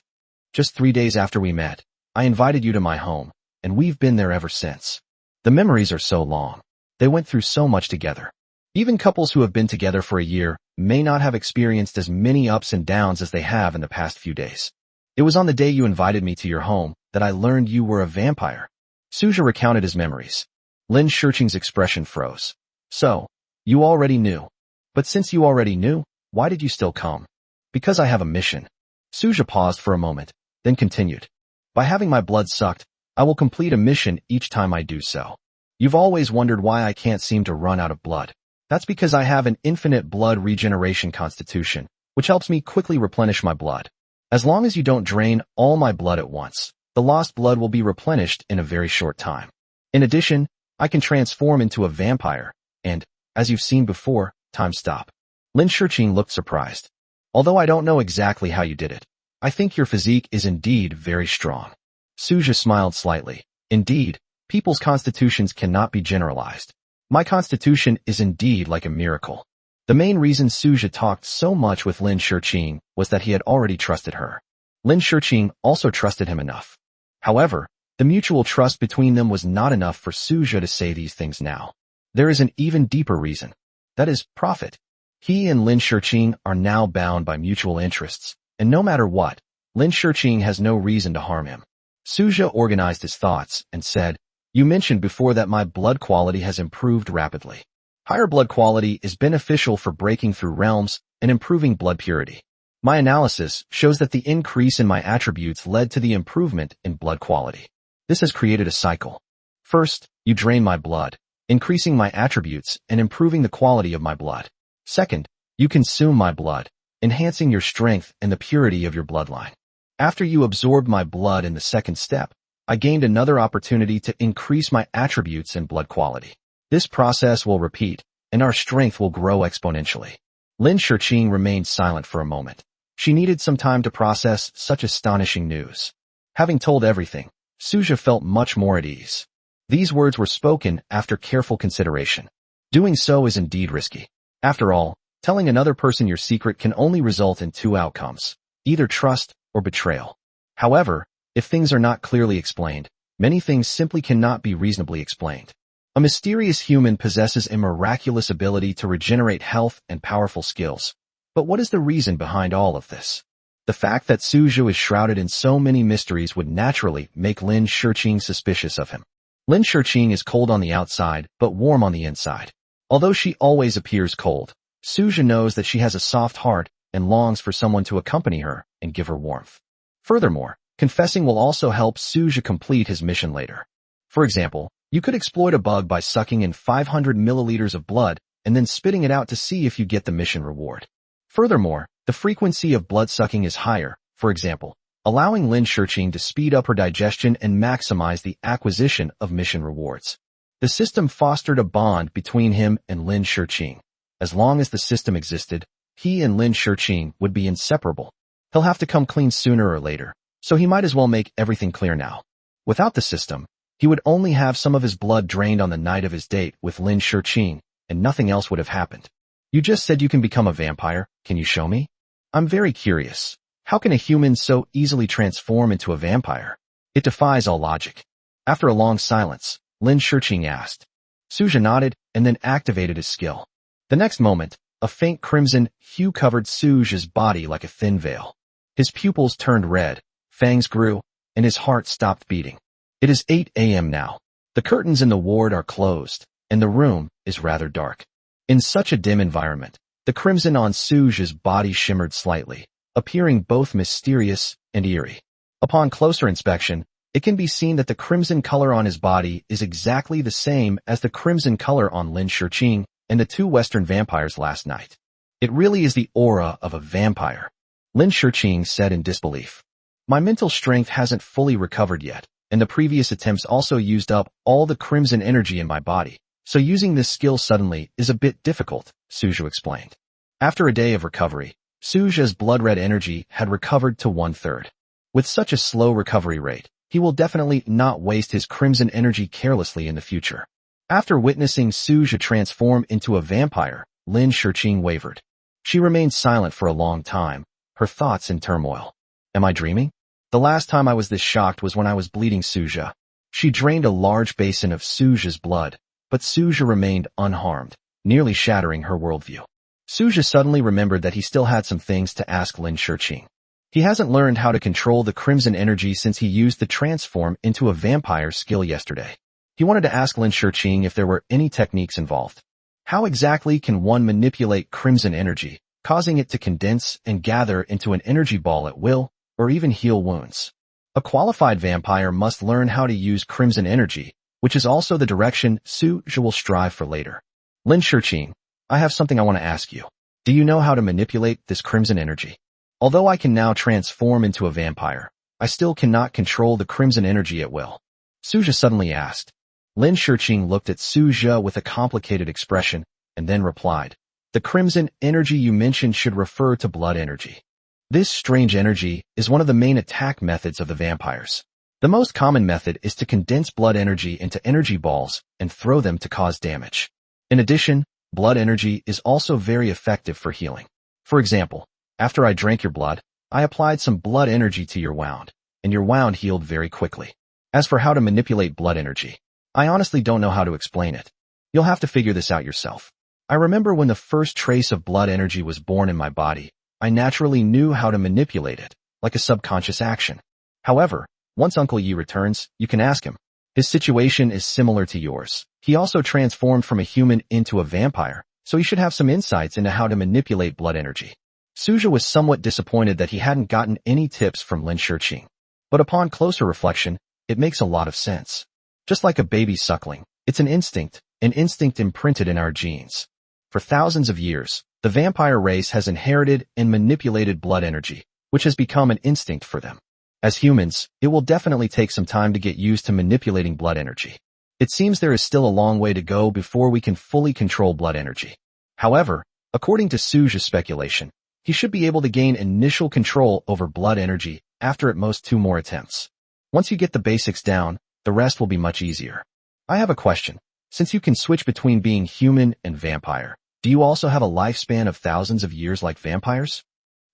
Just 3 days after we met, I invited you to my home, and we've been there ever since. The memories are so long. They went through so much together. Even couples who have been together for a year may not have experienced as many ups and downs as they have in the past few days. It was on the day you invited me to your home that I learned you were a vampire. Suja recounted his memories. Lin Shiqing's expression froze. So, you already knew. But since you already knew, why did you still come? Because I have a mission. Suja paused for a moment, then continued. By having my blood sucked, I will complete a mission each time I do so. You've always wondered why I can't seem to run out of blood. That's because I have an infinite blood regeneration constitution, which helps me quickly replenish my blood. As long as you don't drain all my blood at once, the lost blood will be replenished in a very short time. In addition, I can transform into a vampire, and, as you've seen before, time stop. Lin Shiqing looked surprised. Although I don't know exactly how you did it, I think your physique is indeed very strong. Suja smiled slightly. Indeed, people's constitutions cannot be generalized. My constitution is indeed like a miracle. The main reason Suja talked so much with Lin Shiqing was that he had already trusted her. Lin Shiqing also trusted him enough. However, the mutual trust between them was not enough for Suja to say these things now. There is an even deeper reason. That is profit. He and Lin Shiqing are now bound by mutual interests, and no matter what, Lin Shiqing has no reason to harm him. Suja organized his thoughts and said, You mentioned before that my blood quality has improved rapidly. Higher blood quality is beneficial for breaking through realms and improving blood purity. My analysis shows that the increase in my attributes led to the improvement in blood quality. This has created a cycle. First, you drain my blood, increasing my attributes and improving the quality of my blood. Second, you consume my blood, enhancing your strength and the purity of your bloodline. After you absorbed my blood in the second step, I gained another opportunity to increase my attributes and blood quality. This process will repeat, and our strength will grow exponentially. Lin Shiqing remained silent for a moment. She needed some time to process such astonishing news. Having told everything, Suja felt much more at ease. These words were spoken after careful consideration. Doing so is indeed risky. After all, telling another person your secret can only result in two outcomes, either trust or betrayal. However, if things are not clearly explained, many things simply cannot be reasonably explained. A mysterious human possesses a miraculous ability to regenerate health and powerful skills. But what is the reason behind all of this? The fact that Suja is shrouded in so many mysteries would naturally make Lin Shiqing suspicious of him. Lin Shiqing is cold on the outside, but warm on the inside. Although she always appears cold, Suja knows that she has a soft heart and longs for someone to accompany her and give her warmth. Furthermore, confessing will also help Suja complete his mission later. For example, you could exploit a bug by sucking in 500 milliliters of blood and then spitting it out to see if you get the mission reward. Furthermore, the frequency of blood sucking is higher. For example, allowing Lin Shiqing to speed up her digestion and maximize the acquisition of mission rewards. The system fostered a bond between him and Lin Shiqing. As long as the system existed, he and Lin Shiqing would be inseparable. He'll have to come clean sooner or later, so he might as well make everything clear now. Without the system, he would only have some of his blood drained on the night of his date with Lin Shiqing, and nothing else would have happened. You just said you can become a vampire. Can you show me? I'm very curious. How can a human so easily transform into a vampire? It defies all logic. After a long silence, Lin Shiqing asked. Suja nodded and then activated his skill. The next moment, a faint crimson hue covered Suja's body like a thin veil. His pupils turned red, fangs grew, and his heart stopped beating. It is 8 a.m. now. The curtains in the ward are closed, and the room is rather dark. In such a dim environment, the crimson on Suja's body shimmered slightly, appearing both mysterious and eerie. Upon closer inspection, it can be seen that the crimson color on his body is exactly the same as the crimson color on Lin Shiqing and the two Western vampires last night. It really is the aura of a vampire, Lin Shiqing said in disbelief. My mental strength hasn't fully recovered yet, and the previous attempts also used up all the crimson energy in my body, so using this skill suddenly is a bit difficult, Suja explained. After a day of recovery, Suja's blood-red energy had recovered to 1/3. With such a slow recovery rate, he will definitely not waste his crimson energy carelessly in the future. After witnessing Suja transform into a vampire, Lin Shiqing wavered. She remained silent for a long time, her thoughts in turmoil. Am I dreaming? The last time I was this shocked was when I was bleeding Suja. She drained a large basin of Suja's blood, but Suja remained unharmed, nearly shattering her worldview. Suja suddenly remembered that he still had some things to ask Lin Shiqing. He hasn't learned how to control the crimson energy since he used the transform into a vampire skill yesterday. He wanted to ask Lin Shiqing if there were any techniques involved. How exactly can one manipulate crimson energy, causing it to condense and gather into an energy ball at will, or even heal wounds? A qualified vampire must learn how to use crimson energy, which is also the direction Suja will strive for later. Lin Shiqing, I have something I want to ask you. Do you know how to manipulate this crimson energy? Although I can now transform into a vampire, I still cannot control the crimson energy at will. Suja suddenly asked. Lin Shiqing looked at Suja with a complicated expression, and then replied, the crimson energy you mentioned should refer to blood energy. This strange energy is one of the main attack methods of the vampires. The most common method is to condense blood energy into energy balls and throw them to cause damage. In addition, blood energy is also very effective for healing. For example, after I drank your blood, I applied some blood energy to your wound, and your wound healed very quickly. As for how to manipulate blood energy, I honestly don't know how to explain it. You'll have to figure this out yourself. I remember when the first trace of blood energy was born in my body, I naturally knew how to manipulate it, like a subconscious action. However, once Uncle Yi returns, you can ask him. His situation is similar to yours. He also transformed from a human into a vampire, so he should have some insights into how to manipulate blood energy. Suja was somewhat disappointed that he hadn't gotten any tips from Lin Shiqing. But upon closer reflection, it makes a lot of sense. Just like a baby suckling, it's an instinct imprinted in our genes. For thousands of years, the vampire race has inherited and manipulated blood energy, which has become an instinct for them. As humans, it will definitely take some time to get used to manipulating blood energy. It seems there is still a long way to go before we can fully control blood energy. However, according to Suja's speculation, he should be able to gain initial control over blood energy after at most 2 more attempts. Once you get the basics down, the rest will be much easier. I have a question. Since you can switch between being human and vampire, do you also have a lifespan of thousands of years like vampires?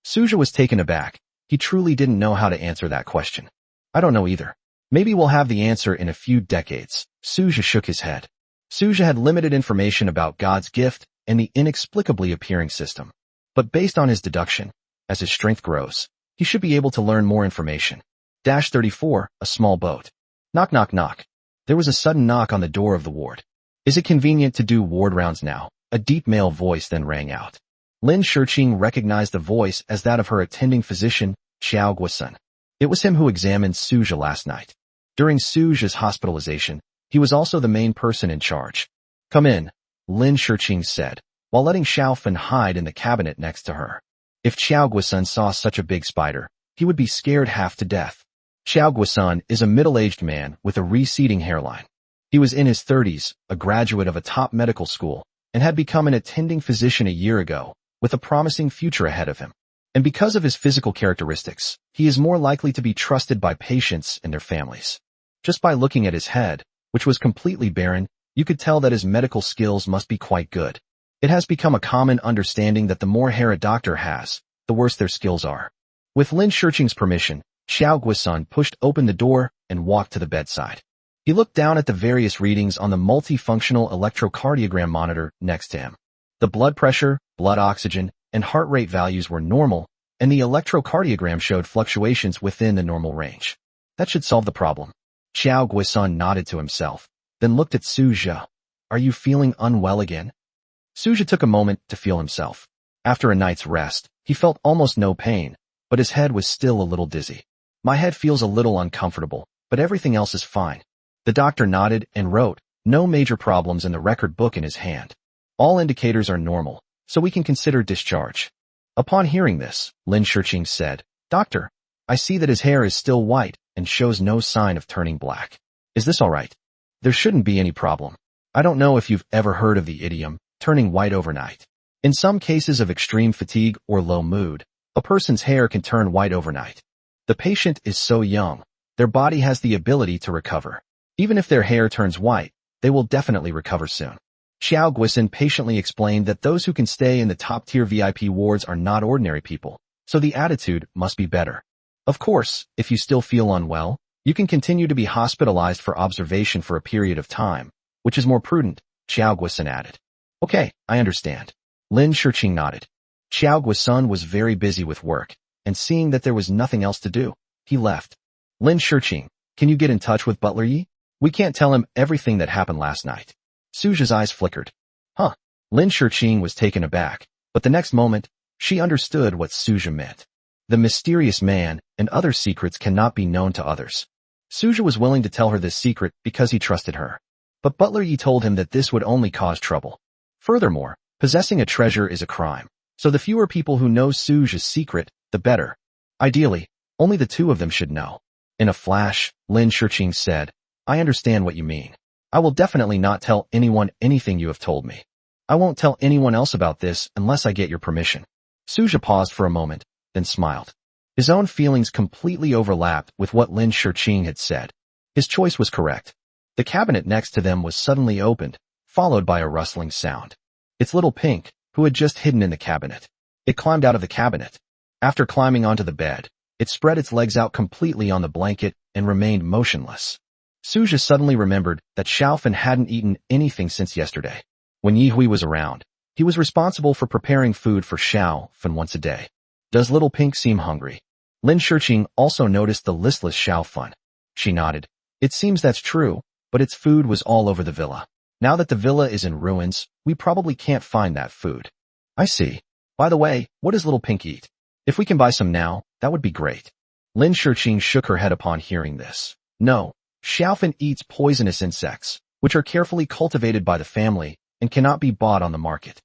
Suja was taken aback. He truly didn't know how to answer that question. I don't know either. Maybe we'll have the answer in a few decades. Suja shook his head. Suja had limited information about God's gift and the inexplicably appearing system. But based on his deduction, as his strength grows, he should be able to learn more information. 34, a small boat. Knock, knock, knock. There was a sudden knock on the door of the ward. Is it convenient to do ward rounds now? A deep male voice then rang out. Lin Shiqing recognized the voice as that of her attending physician, Xiao Guosun. It was him who examined Suja last night. During Suja's hospitalization, he was also the main person in charge. Come in, Lin Shiqing said, while letting Xiao Fan hide in the cabinet next to her. If Xiao Guosun saw such a big spider, he would be scared half to death. Xiao Guosun is a middle-aged man with a receding hairline. He was in his 30s, a graduate of a top medical school, and had become an attending physician a year ago, with a promising future ahead of him. And because of his physical characteristics, he is more likely to be trusted by patients and their families. Just by looking at his head, which was completely barren, you could tell that his medical skills must be quite good. It has become a common understanding that the more hair a doctor has, the worse their skills are. With Lin Shurqing's permission, Xiao Guosun pushed open the door and walked to the bedside. He looked down at the various readings on the multifunctional electrocardiogram monitor next to him. The blood pressure, blood oxygen, and heart rate values were normal, and the electrocardiogram showed fluctuations within the normal range. That should solve the problem. Xiao Guosun nodded to himself, then looked at Su Zhe. Are you feeling unwell again? Su Zhe took a moment to feel himself. After a night's rest, he felt almost no pain, but his head was still a little dizzy. My head feels a little uncomfortable, but everything else is fine. The doctor nodded and wrote, no major problems in the record book in his hand. All indicators are normal, so we can consider discharge. Upon hearing this, Lin Shurqing said, Doctor, I see that his hair is still white and shows no sign of turning black. Is this all right? There shouldn't be any problem. I don't know if you've ever heard of the idiom, turning white overnight. In some cases of extreme fatigue or low mood, a person's hair can turn white overnight. The patient is so young, their body has the ability to recover. Even if their hair turns white, they will definitely recover soon. Xiao Guosun patiently explained that those who can stay in the top-tier VIP wards are not ordinary people, so the attitude must be better. Of course, if you still feel unwell, you can continue to be hospitalized for observation for a period of time, which is more prudent, Xiao Guosun added. Okay, I understand. Lin Shurqing nodded. Xiao Guosun was very busy with work, and seeing that there was nothing else to do, he left. Lin Shurqing, can you get in touch with Butler Yi? We can't tell him everything that happened last night. Su Zhe's eyes flickered. Huh. Lin Shurqing was taken aback, but the next moment, she understood what Su Zhe meant. The mysterious man and other secrets cannot be known to others. Su Zhe was willing to tell her this secret because he trusted her. But Butler Yi told him that this would only cause trouble. Furthermore, possessing a treasure is a crime, so the fewer people who know Su Zhe's secret, the better. Ideally, only the two of them should know. In a flash, Lin Shurqing said, I understand what you mean. I will definitely not tell anyone anything you have told me. I won't tell anyone else about this unless I get your permission. Su Zhe paused for a moment, then smiled. His own feelings completely overlapped with what Lin Shurqing had said. His choice was correct. The cabinet next to them was suddenly opened, followed by a rustling sound. It's Little Pink, who had just hidden in the cabinet. It climbed out of the cabinet. After climbing onto the bed, it spread its legs out completely on the blanket and remained motionless. Su Zhe suddenly remembered that Xiaofan hadn't eaten anything since yesterday. When Yi Hui was around, he was responsible for preparing food for Xiaofan once a day. Does Little Pink seem hungry? Lin Shurqing also noticed the listless Xiaofan. She nodded. It seems that's true, but its food was all over the villa. Now that the villa is in ruins, we probably can't find that food. I see. By the way, what does Little Pink eat? If we can buy some now, that would be great. Lin Shurqing shook her head upon hearing this. No. Xiaofan eats poisonous insects, which are carefully cultivated by the family and cannot be bought on the market.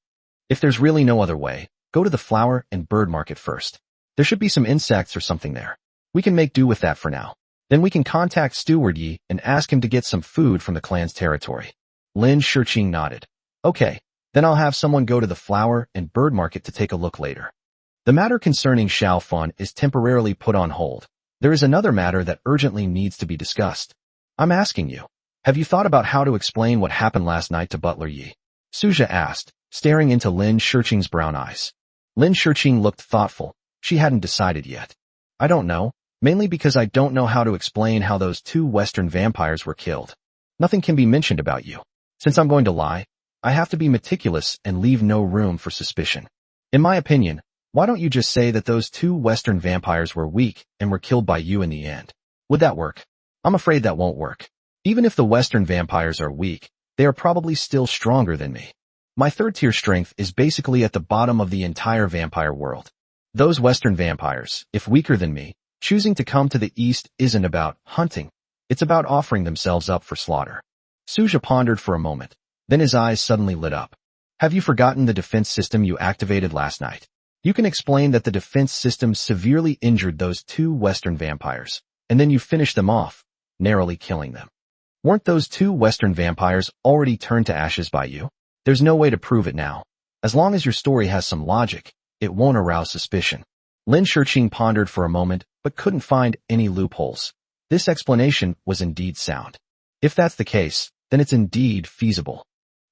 If there's really no other way, go to the flower and bird market first. There should be some insects or something there. We can make do with that for now. Then we can contact Steward Yi and ask him to get some food from the clan's territory. Lin Shurqing nodded. Okay, then I'll have someone go to the flower and bird market to take a look later. The matter concerning Xiaofan is temporarily put on hold. There is another matter that urgently needs to be discussed. I'm asking you, have you thought about how to explain what happened last night to Butler Yi? Su Zhe asked, staring into Lin Shurqing's brown eyes. Lin Shurqing looked thoughtful. She hadn't decided yet. I don't know, mainly because I don't know how to explain how those two Western vampires were killed. Nothing can be mentioned about you. Since I'm going to lie, I have to be meticulous and leave no room for suspicion. In my opinion, why don't you just say that those two Western vampires were weak and were killed by you in the end? Would that work? I'm afraid that won't work. Even if the Western vampires are weak, they are probably still stronger than me. My third-tier strength is basically at the bottom of the entire vampire world. Those Western vampires, if weaker than me, choosing to come to the East isn't about hunting. It's about offering themselves up for slaughter. Su Zhe pondered for a moment. Then his eyes suddenly lit up. Have you forgotten the defense system you activated last night? You can explain that the defense system severely injured those two Western vampires, and then you finish them off, narrowly killing them. Weren't those two Western vampires already turned to ashes by you? There's no way to prove it now. As long as your story has some logic, it won't arouse suspicion. Lin Shiqing pondered for a moment, but couldn't find any loopholes. This explanation was indeed sound. If that's the case, then it's indeed feasible.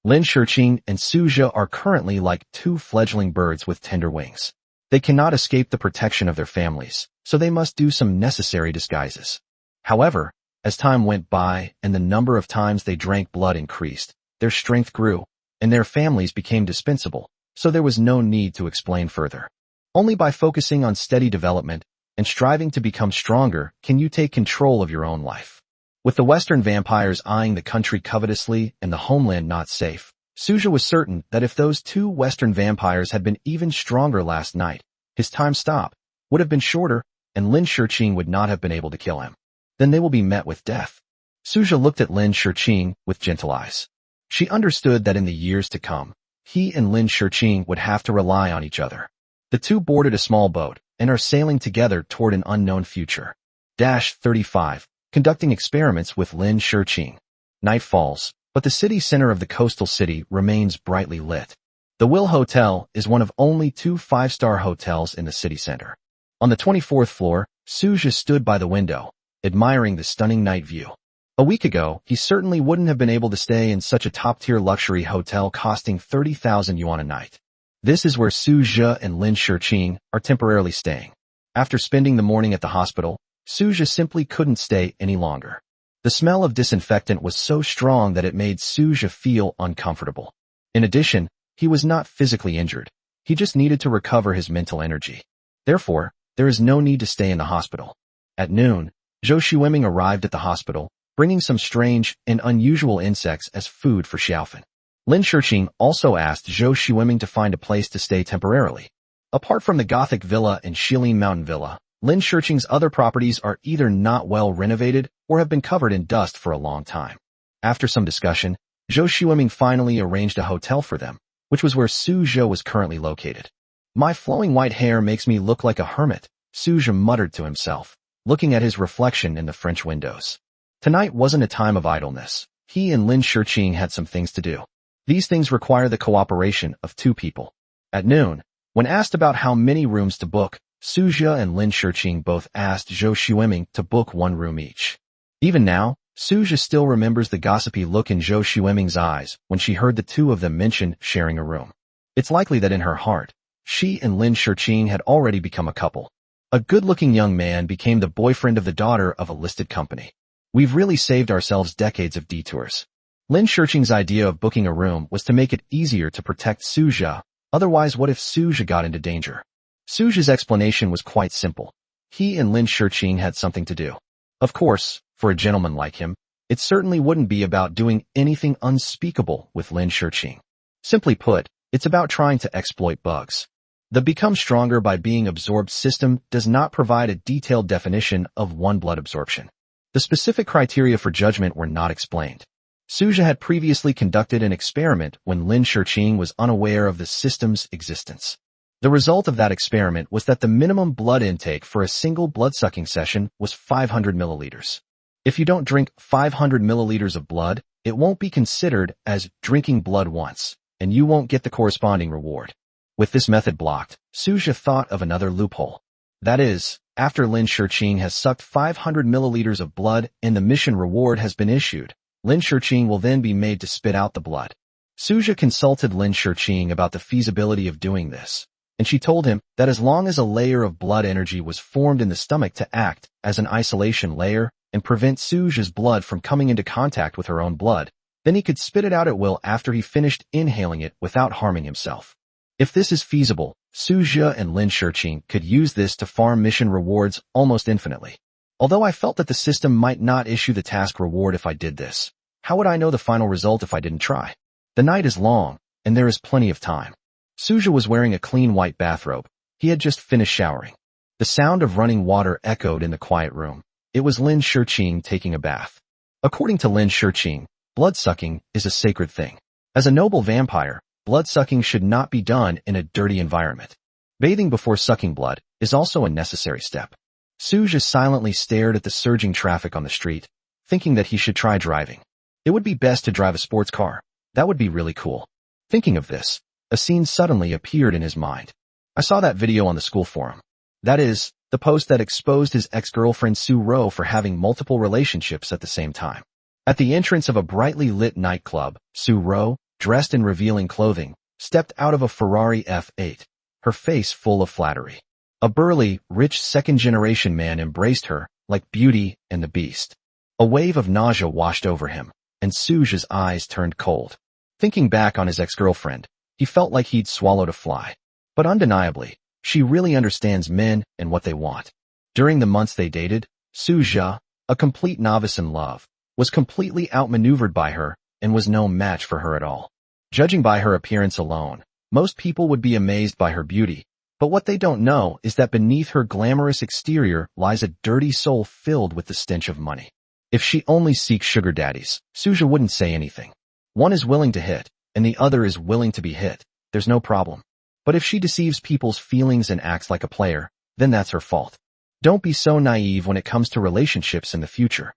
Lin Shiqing and Suja are currently like two fledgling birds with tender wings. They cannot escape the protection of their families, so they must do some necessary disguises. However, as time went by and the number of times they drank blood increased, their strength grew, and their families became dispensable, so there was no need to explain further. Only by focusing on steady development and striving to become stronger can you take control of your own life. With the Western vampires eyeing the country covetously and the homeland not safe, Suja was certain that if those two Western vampires had been even stronger last night, his time stop would have been shorter and Lin Shiqing would not have been able to kill him. Then they will be met with death. Suja looked at Lin Shiqing with gentle eyes. She understood that in the years to come, he and Lin Shiqing would have to rely on each other. The two boarded a small boat and are sailing together toward an unknown future. 35. Conducting experiments with Lin Shiqing. Night falls, but the city center of the coastal city remains brightly lit. The Will Hotel is one of only 2 5-star hotels in the city center. On the 24th floor, Suja stood by the window, admiring the stunning night view. A week ago, he certainly wouldn't have been able to stay in such a top-tier luxury hotel costing 30,000 yuan a night. This is where Suja and Lin Shiqing are temporarily staying. After spending the morning at the hospital, Suja simply couldn't stay any longer. The smell of disinfectant was so strong that it made Suja feel uncomfortable. In addition, he was not physically injured. He just needed to recover his mental energy. Therefore, there is no need to stay in the hospital. At noon, Zhou Xueming arrived at the hospital, bringing some strange and unusual insects as food for Xiaofan. Lin Shiqing also asked Zhou Xueming to find a place to stay temporarily. Apart from the Gothic Villa and Shilin Mountain Villa, Lin Shiqing's other properties are either not well renovated or have been covered in dust for a long time. After some discussion, Zhou Xueming finally arranged a hotel for them, which was where Suja was currently located. My flowing white hair makes me look like a hermit, Suja muttered to himself, looking at his reflection in the French windows. Tonight wasn't a time of idleness. He and Lin Shiqing had some things to do. These things require the cooperation of 2 people. At noon, when asked about how many rooms to book, Suja and Lin Shiqing both asked Zhou Xueming to book 1 room each. Even now, Suja still remembers the gossipy look in Zhou Xueming's eyes when she heard the 2 of them mention sharing a room. It's likely that in her heart, she and Lin Shiqing had already become a couple. A good-looking young man became the boyfriend of the daughter of a listed company. We've really saved ourselves decades of detours. Lin Shiqing's idea of booking a room was to make it easier to protect Suja, otherwise what if Suja got into danger? Suja's explanation was quite simple. He and Lin Shiqing had something to do. Of course, for a gentleman like him, it certainly wouldn't be about doing anything unspeakable with Lin Shiqing. Simply put, it's about trying to exploit bugs. The become stronger by being absorbed system does not provide a detailed definition of one blood absorption. The specific criteria for judgment were not explained. Suja had previously conducted an experiment when Lin Shiqing was unaware of the system's existence. The result of that experiment was that the minimum blood intake for a single blood-sucking session was 500 milliliters. If you don't drink 500 milliliters of blood, it won't be considered as drinking blood once, and you won't get the corresponding reward. With this method blocked, Suja thought of another loophole. That is, after Lin Shiqing has sucked 500 milliliters of blood and the mission reward has been issued, Lin Shiqing will then be made to spit out the blood. Suja consulted Lin Shiqing about the feasibility of doing this, and she told him that as long as a layer of blood energy was formed in the stomach to act as an isolation layer and prevent Suja's blood from coming into contact with her own blood, then he could spit it out at will after he finished inhaling it without harming himself. If this is feasible, Suja and Lin Shiqing could use this to farm mission rewards almost infinitely. Although I felt that the system might not issue the task reward if I did this, how would I know the final result if I didn't try? The night is long, and there is plenty of time. Suja was wearing a clean white bathrobe. He had just finished showering. The sound of running water echoed in the quiet room. It was Lin Shiqing taking a bath. According to Lin Shiqing, blood-sucking is a sacred thing. As a noble vampire, blood-sucking should not be done in a dirty environment. Bathing before sucking blood is also a necessary step. Suja silently stared at the surging traffic on the street, thinking that he should try driving. It would be best to drive a sports car. That would be really cool. Thinking of this, a scene suddenly appeared in his mind. I saw that video on the school forum. That is, the post that exposed his ex-girlfriend Sue Ro for having multiple relationships at the same time. At the entrance of a brightly lit nightclub, Sue Ro, dressed in revealing clothing, stepped out of a Ferrari F8, her face full of flattery. A burly, rich second-generation man embraced her, like Beauty and the Beast. A wave of nausea washed over him, and Suja's eyes turned cold. Thinking back on his ex-girlfriend, he felt like he'd swallowed a fly. But undeniably, she really understands men and what they want. During the months they dated, Suja, a complete novice in love, was completely outmaneuvered by her and was no match for her at all. Judging by her appearance alone, most people would be amazed by her beauty, but what they don't know is that beneath her glamorous exterior lies a dirty soul filled with the stench of money. If she only seeks sugar daddies, Suja wouldn't say anything. One is willing to hit, and the other is willing to be hit. There's no problem. But if she deceives people's feelings and acts like a player, then that's her fault. Don't be so naive when it comes to relationships in the future.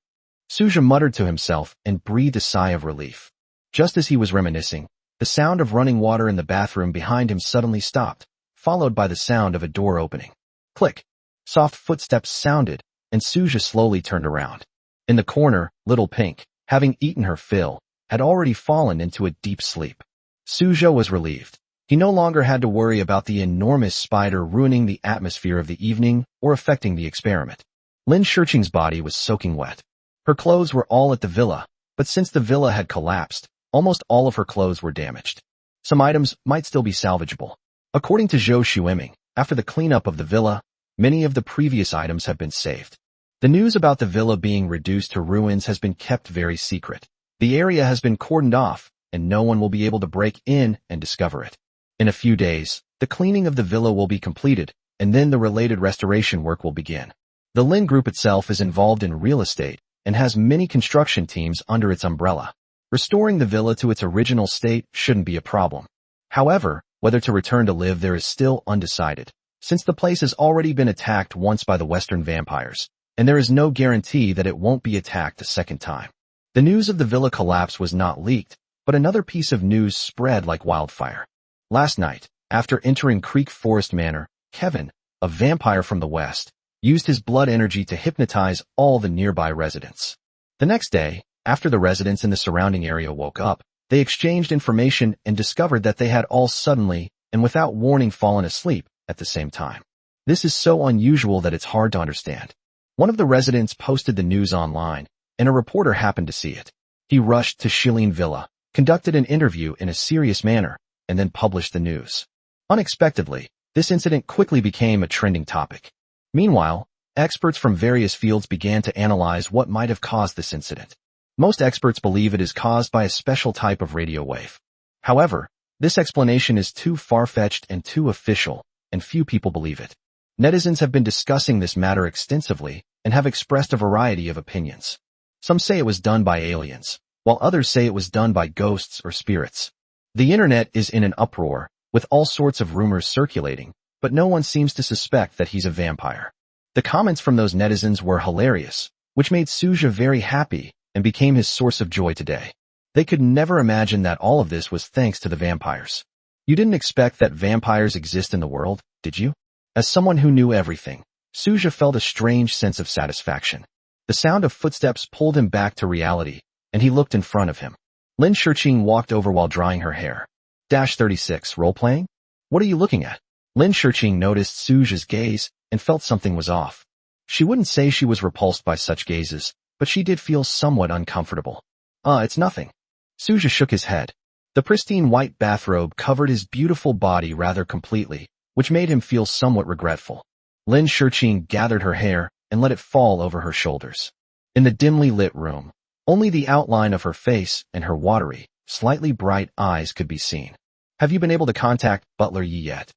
Suja muttered to himself and breathed a sigh of relief. Just as he was reminiscing, the sound of running water in the bathroom behind him suddenly stopped, followed by the sound of a door opening. Click. Soft footsteps sounded, and Suja slowly turned around. In the corner, Little Pink, having eaten her fill, had already fallen into a deep sleep. Suja was relieved. He no longer had to worry about the enormous spider ruining the atmosphere of the evening or affecting the experiment. Lin Shirqing's body was soaking wet. Her clothes were all at the villa, but since the villa had collapsed, almost all of her clothes were damaged. Some items might still be salvageable. According to Zhou Xueming, after the cleanup of the villa, many of the previous items have been saved. The news about the villa being reduced to ruins has been kept very secret. The area has been cordoned off, and no one will be able to break in and discover it. In a few days, the cleaning of the villa will be completed, and then the related restoration work will begin. The Lin Group itself is involved in real estate and has many construction teams under its umbrella. Restoring the villa to its original state shouldn't be a problem. However, whether to return to live there is still undecided, since the place has already been attacked once by the Western vampires, and there is no guarantee that it won't be attacked a second time. The news of the villa collapse was not leaked, but another piece of news spread like wildfire. Last night, after entering Creek Forest Manor, Kevin, a vampire from the West, used his blood energy to hypnotize all the nearby residents. The next day, after the residents in the surrounding area woke up, they exchanged information and discovered that they had all suddenly, and without warning, fallen asleep at the same time. This is so unusual that it's hard to understand. One of the residents posted the news online, and a reporter happened to see it. He rushed to Shilin Villa, conducted an interview in a serious manner, and then published the news. Unexpectedly, this incident quickly became a trending topic. Meanwhile, experts from various fields began to analyze what might have caused this incident. Most experts believe it is caused by a special type of radio wave. However, this explanation is too far-fetched and too official, and few people believe it. Netizens have been discussing this matter extensively and have expressed a variety of opinions. Some say it was done by aliens, while others say it was done by ghosts or spirits. The internet is in an uproar, with all sorts of rumors circulating, but no one seems to suspect that he's a vampire. The comments from those netizens were hilarious, which made Suja very happy and became his source of joy today. They could never imagine that all of this was thanks to the vampires. You didn't expect that vampires exist in the world, did you? As someone who knew everything, Suja felt a strange sense of satisfaction. The sound of footsteps pulled him back to reality, and he looked in front of him. Lin Shirqing walked over while drying her hair. 36 Role-playing? What are you looking at? Lin Shirqing noticed Suja's gaze and felt something was off. She wouldn't say she was repulsed by such gazes, but she did feel somewhat uncomfortable. It's nothing. Suja shook his head. The pristine white bathrobe covered his beautiful body rather completely, which made him feel somewhat regretful. Lin Shirqing gathered her hair and let it fall over her shoulders. In the dimly lit room, only the outline of her face and her watery, slightly bright eyes could be seen. Have you been able to contact Butler Yi yet?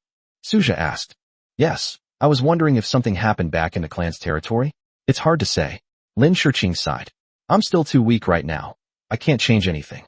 Suja asked. Yes, I was wondering if something happened back in the clan's territory. It's hard to say. Lin Shirqing sighed. I'm still too weak right now. I can't change anything.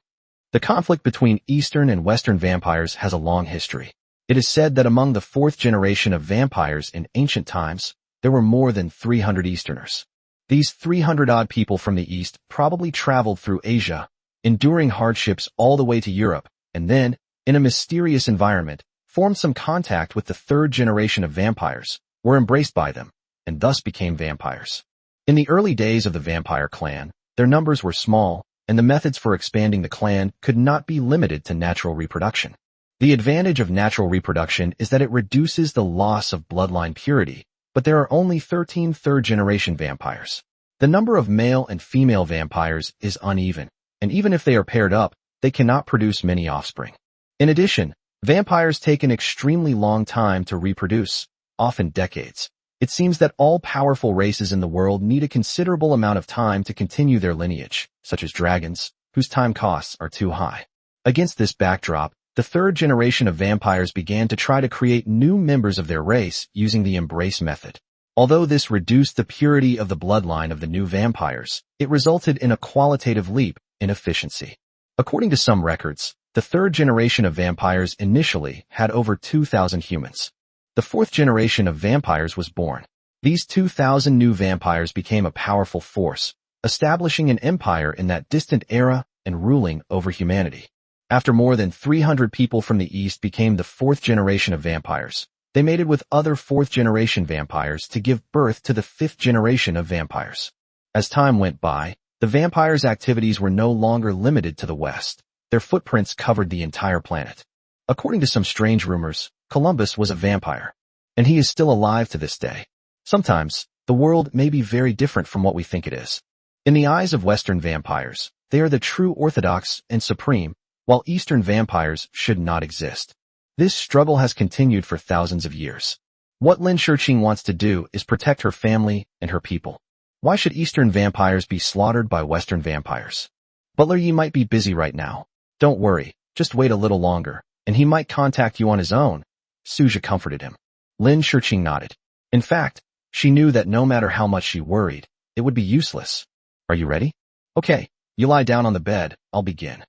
The conflict between Eastern and Western vampires has a long history. It is said that among the fourth generation of vampires in ancient times, there were more than 300 Easterners. These 300-odd people from the East probably traveled through Asia, enduring hardships all the way to Europe, and then, in a mysterious environment, formed some contact with the third generation of vampires, were embraced by them, and thus became vampires. In the early days of the vampire clan, their numbers were small, and the methods for expanding the clan could not be limited to natural reproduction. The advantage of natural reproduction is that it reduces the loss of bloodline purity, but there are only 13 third-generation vampires. The number of male and female vampires is uneven, and even if they are paired up, they cannot produce many offspring. In addition, vampires take an extremely long time to reproduce, often decades. It seems that all powerful races in the world need a considerable amount of time to continue their lineage, such as dragons, whose time costs are too high. Against this backdrop, the third generation of vampires began to try to create new members of their race using the embrace method. Although this reduced the purity of the bloodline of the new vampires, it resulted in a qualitative leap in efficiency. According to some records, the third generation of vampires initially had over 2,000 humans. The fourth generation of vampires was born. These 2,000 new vampires became a powerful force, establishing an empire in that distant era and ruling over humanity. After more than 300 people from the East became the fourth generation of vampires, they mated with other fourth-generation vampires to give birth to the fifth generation of vampires. As time went by, the vampires' activities were no longer limited to the West. Their footprints covered the entire planet. According to some strange rumors, Columbus was a vampire, and he is still alive to this day. Sometimes, the world may be very different from what we think it is. In the eyes of Western vampires, they are the true orthodox and supreme, while Eastern vampires should not exist. This struggle has continued for thousands of years. What Lin Shirqing wants to do is protect her family and her people. Why should Eastern vampires be slaughtered by Western vampires? Butler Yi might be busy right now. Don't worry, just wait a little longer, and he might contact you on his own. Suja comforted him. Lin Shirqing nodded. In fact, she knew that no matter how much she worried, it would be useless. Are you ready? Okay, you lie down on the bed, I'll begin.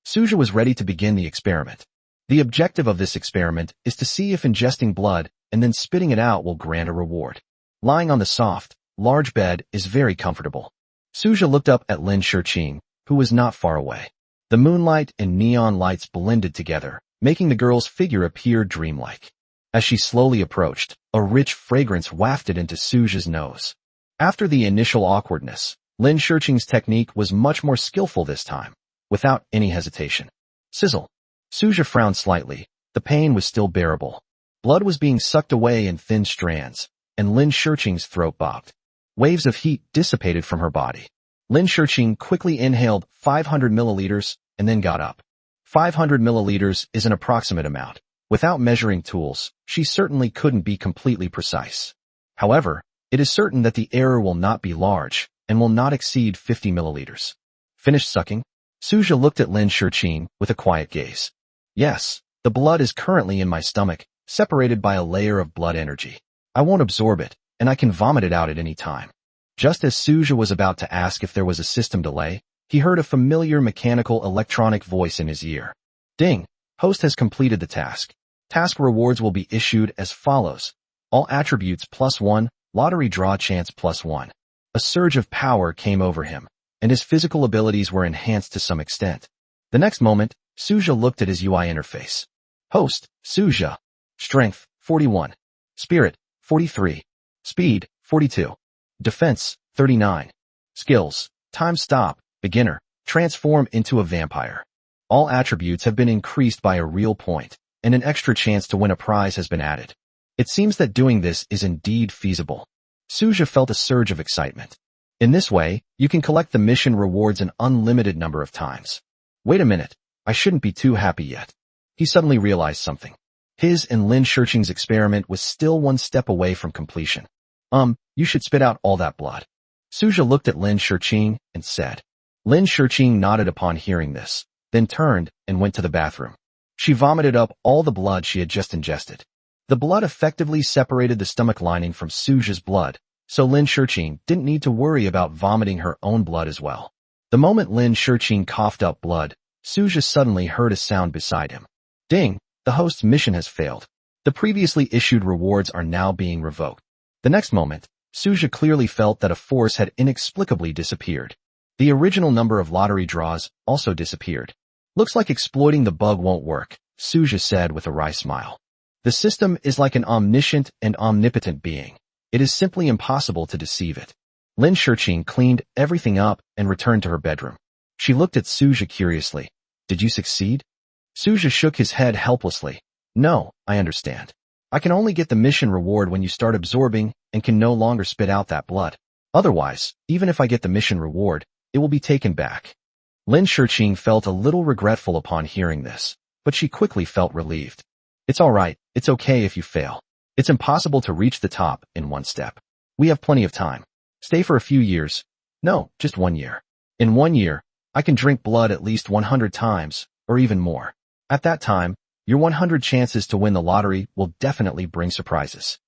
Suja was ready to begin the experiment. The objective of this experiment is to see if ingesting blood and then spitting it out will grant a reward. Lying on the soft, large bed is very comfortable. Suja looked up at Lin Shirqing, who was not far away. The moonlight and neon lights blended together, making the girl's figure appear dreamlike. As she slowly approached, a rich fragrance wafted into Suja's nose. After the initial awkwardness, Lin Shirqing's technique was much more skillful this time, without any hesitation. Sizzle. Suja frowned slightly. The pain was still bearable. Blood was being sucked away in thin strands, and Lin Shirqing's throat bobbed. Waves of heat dissipated from her body. Lin Shirqing quickly inhaled 500 milliliters and then got up. 500 milliliters is an approximate amount. Without measuring tools, she certainly couldn't be completely precise. However, it is certain that the error will not be large and will not exceed 50 milliliters. Finished sucking? Suja looked at Lin Shirqing with a quiet gaze. Yes, the blood is currently in my stomach, separated by a layer of blood energy. I won't absorb it, and I can vomit it out at any time. Just as Suja was about to ask if there was a system delay, he heard a familiar mechanical electronic voice in his ear. Ding! Host has completed the task. Task rewards will be issued as follows. All attributes +1, lottery draw chance +1. A surge of power came over him, and his physical abilities were enhanced to some extent. The next moment, Suja looked at his UI interface. Host, Suja. Strength, 41. Spirit, 43. Speed, 42. Defense, 39. Skills, time stop, beginner, transform into a vampire. All attributes have been increased by a real point, and an extra chance to win a prize has been added. It seems that doing this is indeed feasible. Suja felt a surge of excitement. In this way, you can collect the mission rewards an unlimited number of times. Wait a minute, I shouldn't be too happy yet. He suddenly realized something. His and Lin Shirqing's experiment was still one step away from completion. You should spit out all that blood. Suja looked at Lin Shirqing and said. Lin Shirqing nodded upon hearing this, then turned and went to the bathroom. She vomited up all the blood she had just ingested. The blood effectively separated the stomach lining from Suja's blood, so Lin Shirqing didn't need to worry about vomiting her own blood as well. The moment Lin Shirqing coughed up blood, Suja suddenly heard a sound beside him. Ding! the host's mission has failed. The previously issued rewards are now being revoked. The next moment, Suja clearly felt that a force had inexplicably disappeared. The original number of lottery draws also disappeared. Looks like exploiting the bug won't work, Suja said with a wry smile. The system is like an omniscient and omnipotent being. It is simply impossible to deceive it. Lin Shiqing cleaned everything up and returned to her bedroom. She looked at Suja curiously. Did you succeed? Suja shook his head helplessly. No, I understand. I can only get the mission reward when you start absorbing and can no longer spit out that blood. Otherwise, even if I get the mission reward, it will be taken back. Lin Shiqing felt a little regretful upon hearing this, but she quickly felt relieved. It's alright, it's okay if you fail. It's impossible to reach the top in one step. We have plenty of time. Stay for a few years. No, just 1 year. In 1 year, I can drink blood at least 100 times, or even more. At that time, your 100 chances to win the lottery will definitely bring surprises.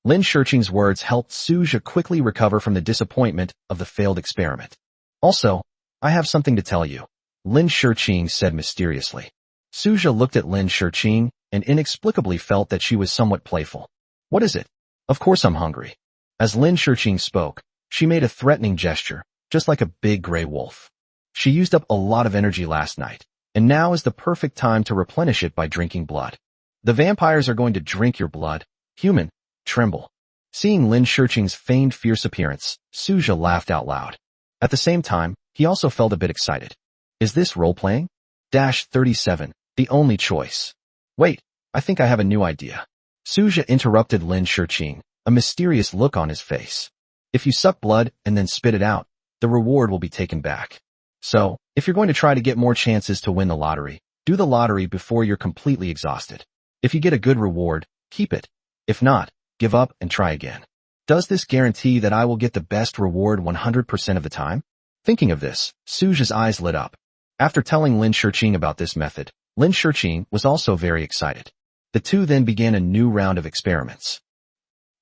Lin Shiqing's words helped Suja quickly recover from the disappointment of the failed experiment. Also, I have something to tell you, Lin Shiqing said mysteriously. Suja looked at Lin Shiqing and inexplicably felt that she was somewhat playful. What is it? Of course I'm hungry. As Lin Shiqing spoke, she made a threatening gesture, just like a big gray wolf. She used up a lot of energy last night, and now is the perfect time to replenish it by drinking blood. The vampires are going to drink your blood. Human, tremble. Seeing Lin Shiqing's feigned fierce appearance, Suja laughed out loud. At the same time, he also felt a bit excited. Is this role-playing? 37, the only choice. Wait, I think I have a new idea. Suja interrupted Lin Shiqing, a mysterious look on his face. If you suck blood and then spit it out, the reward will be taken back. So, if you're going to try to get more chances to win the lottery, do the lottery before you're completely exhausted. If you get a good reward, keep it. If not, give up and try again. Does this guarantee that I will get the best reward 100% of the time? Thinking of this, Suja's eyes lit up. After telling Lin Shiqing about this method, Lin Shiqing was also very excited. The two then began a new round of experiments.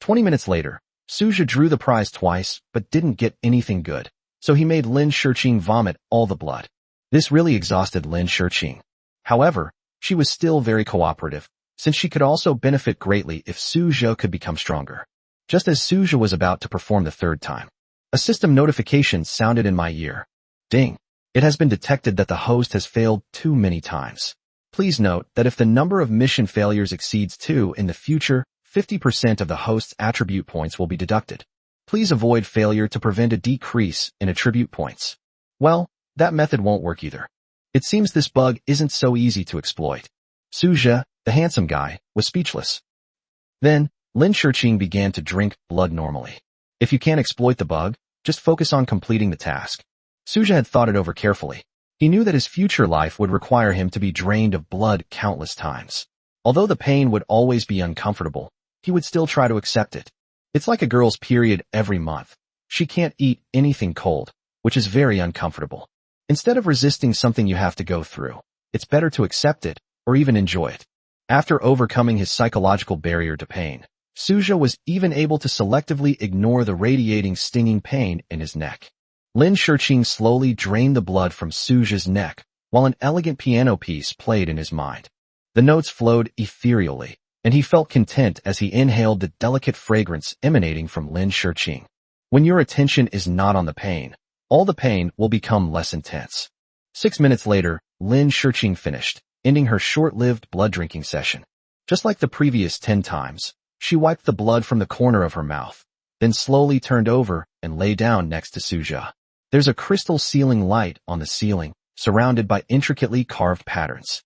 20 minutes later, Suja drew the prize twice but didn't get anything good, so he made Lin Shiqing vomit all the blood. This really exhausted Lin Shiqing. However, she was still very cooperative, since she could also benefit greatly if Suja could become stronger. Just as Suja was about to perform the third time, a system notification sounded in my ear. Ding! It has been detected that the host has failed too many times. Please note that if the number of mission failures exceeds 2 in the future, 50% of the host's attribute points will be deducted. Please avoid failure to prevent a decrease in attribute points. Well, that method won't work either. It seems this bug isn't so easy to exploit. Suja, the handsome guy, was speechless. Then, Lin Shiqing began to drink blood normally. If you can't exploit the bug, just focus on completing the task. Suja had thought it over carefully. He knew that his future life would require him to be drained of blood countless times. Although the pain would always be uncomfortable, he would still try to accept it. It's like a girl's period every month. She can't eat anything cold, which is very uncomfortable. Instead of resisting something you have to go through, it's better to accept it, or even enjoy it. After overcoming his psychological barrier to pain, Suja was even able to selectively ignore the radiating stinging pain in his neck. Lin Shiqing slowly drained the blood from Suja's neck, while an elegant piano piece played in his mind. The notes flowed ethereally, and he felt content as he inhaled the delicate fragrance emanating from Lin Shiqing. When your attention is not on the pain, all the pain will become less intense. 6 minutes later, Lin Shiqing finished, ending her short-lived blood-drinking session. Just like the previous 10 times, she wiped the blood from the corner of her mouth, then slowly turned over and lay down next to Suja. There's a crystal ceiling light on the ceiling, surrounded by intricately carved patterns.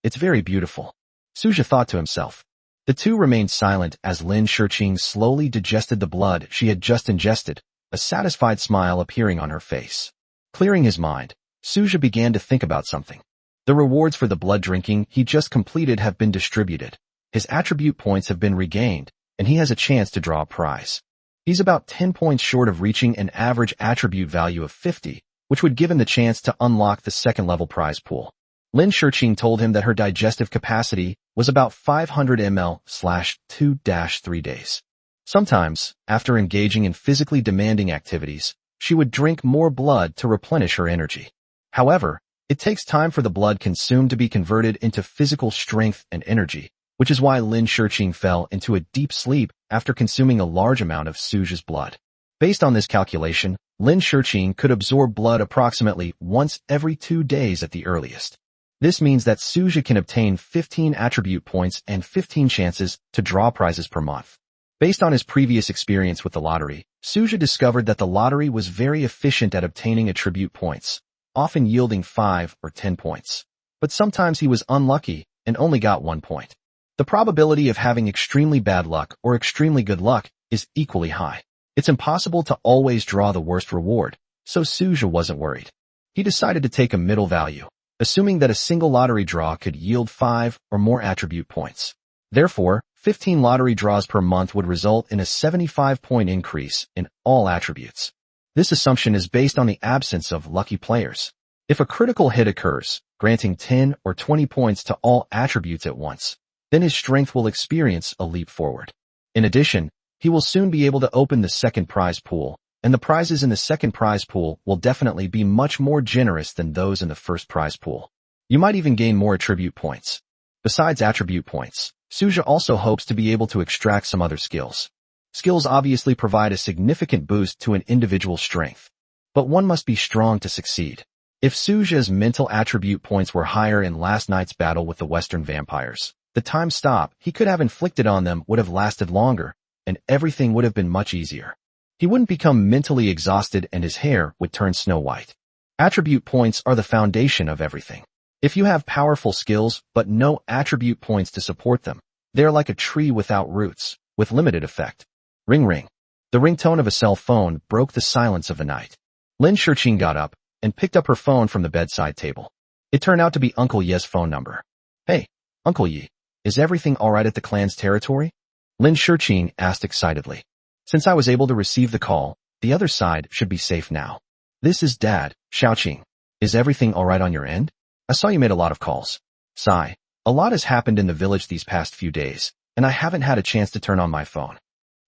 It's very beautiful. Suja thought to himself. The two remained silent as Lin Shiqing slowly digested the blood she had just ingested, a satisfied smile appearing on her face. Clearing his mind, Suja began to think about something. The rewards for the blood drinking he just completed have been distributed. His attribute points have been regained, and he has a chance to draw a prize. He's about 10 points short of reaching an average attribute value of 50, which would give him the chance to unlock the second-level prize pool. Lin Shiqing told him that her digestive capacity was about 500 ml/2-3 days. Sometimes, after engaging in physically demanding activities, she would drink more blood to replenish her energy. However, It takes time for the blood consumed to be converted into physical strength and energy, which is why Lin Shiqing fell into a deep sleep after consuming a large amount of Suja's blood. Based on this calculation, Lin Shiqing could absorb blood approximately once every 2 days at the earliest. This means that Suja can obtain 15 attribute points and 15 chances to draw prizes per month. Based on his previous experience with the lottery, Suja discovered that the lottery was very efficient at obtaining attribute points, often yielding 5 or 10 points. But sometimes he was unlucky and only got 1 point. The probability of having extremely bad luck or extremely good luck is equally high. It's impossible to always draw the worst reward, so Suja wasn't worried. He decided to take a middle value, assuming that a single lottery draw could yield 5 or more attribute points. Therefore, 15 lottery draws per month would result in a 75-point increase in all attributes. This assumption is based on the absence of lucky players. If a critical hit occurs, granting 10 or 20 points to all attributes at once, then his strength will experience a leap forward. In addition, he will soon be able to open the second prize pool, and the prizes in the second prize pool will definitely be much more generous than those in the first prize pool. You might even gain more attribute points. Besides attribute points, Suja also hopes to be able to extract some other skills. Skills obviously provide a significant boost to an individual's strength, but one must be strong to succeed. If Suja's mental attribute points were higher in last night's battle with the Western vampires, the time stop he could have inflicted on them would have lasted longer, and everything would have been much easier. He wouldn't become mentally exhausted and his hair would turn snow white. Attribute points are the foundation of everything. If you have powerful skills but no attribute points to support them, they are like a tree without roots, with limited effect. Ring ring. The ringtone of a cell phone broke the silence of the night. Lin Shiqing got up and picked up her phone from the bedside table. It turned out to be Uncle Ye's phone number. Hey, Uncle Ye, is everything alright at the clan's territory? Lin Shiqing asked excitedly. Since I was able to receive the call, the other side should be safe now. This is Dad, Xiaoqing. Is everything alright on your end? I saw you made a lot of calls. Sigh. A lot has happened in the village these past few days, and I haven't had a chance to turn on my phone.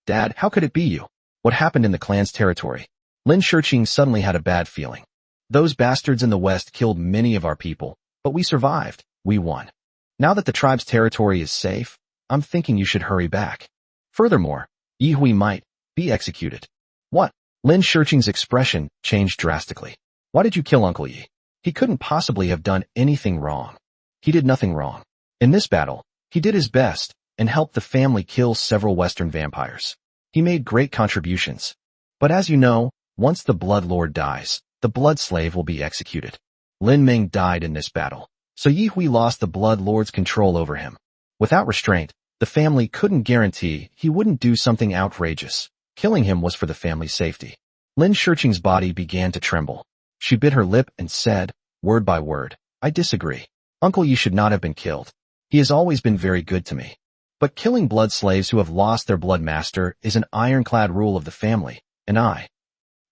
Dad, how could it be you? What happened in the clan's territory? Lin Shiqing suddenly had a bad feeling. Those bastards in the west killed many of our people, but we survived. We won. Now that the tribe's territory is safe, I'm thinking you should hurry back. Furthermore, Yi Hui might be executed. What? Lin Shiqing's expression changed drastically. Why did you kill Uncle Yi? He couldn't possibly have done anything wrong. He did nothing wrong. In this battle, he did his best and helped the family kill several Western vampires. He made great contributions. But as you know, once the Blood Lord dies, the Blood Slave will be executed. Lin Meng died in this battle, so Yi Hui lost the Blood Lord's control over him. Without restraint, the family couldn't guarantee he wouldn't do something outrageous. Killing him was for the family's safety. Lin Shiqing's body began to tremble. She bit her lip and said, word by word, I disagree. Uncle Yi should not have been killed. He has always been very good to me. But killing blood slaves who have lost their blood master is an ironclad rule of the family, and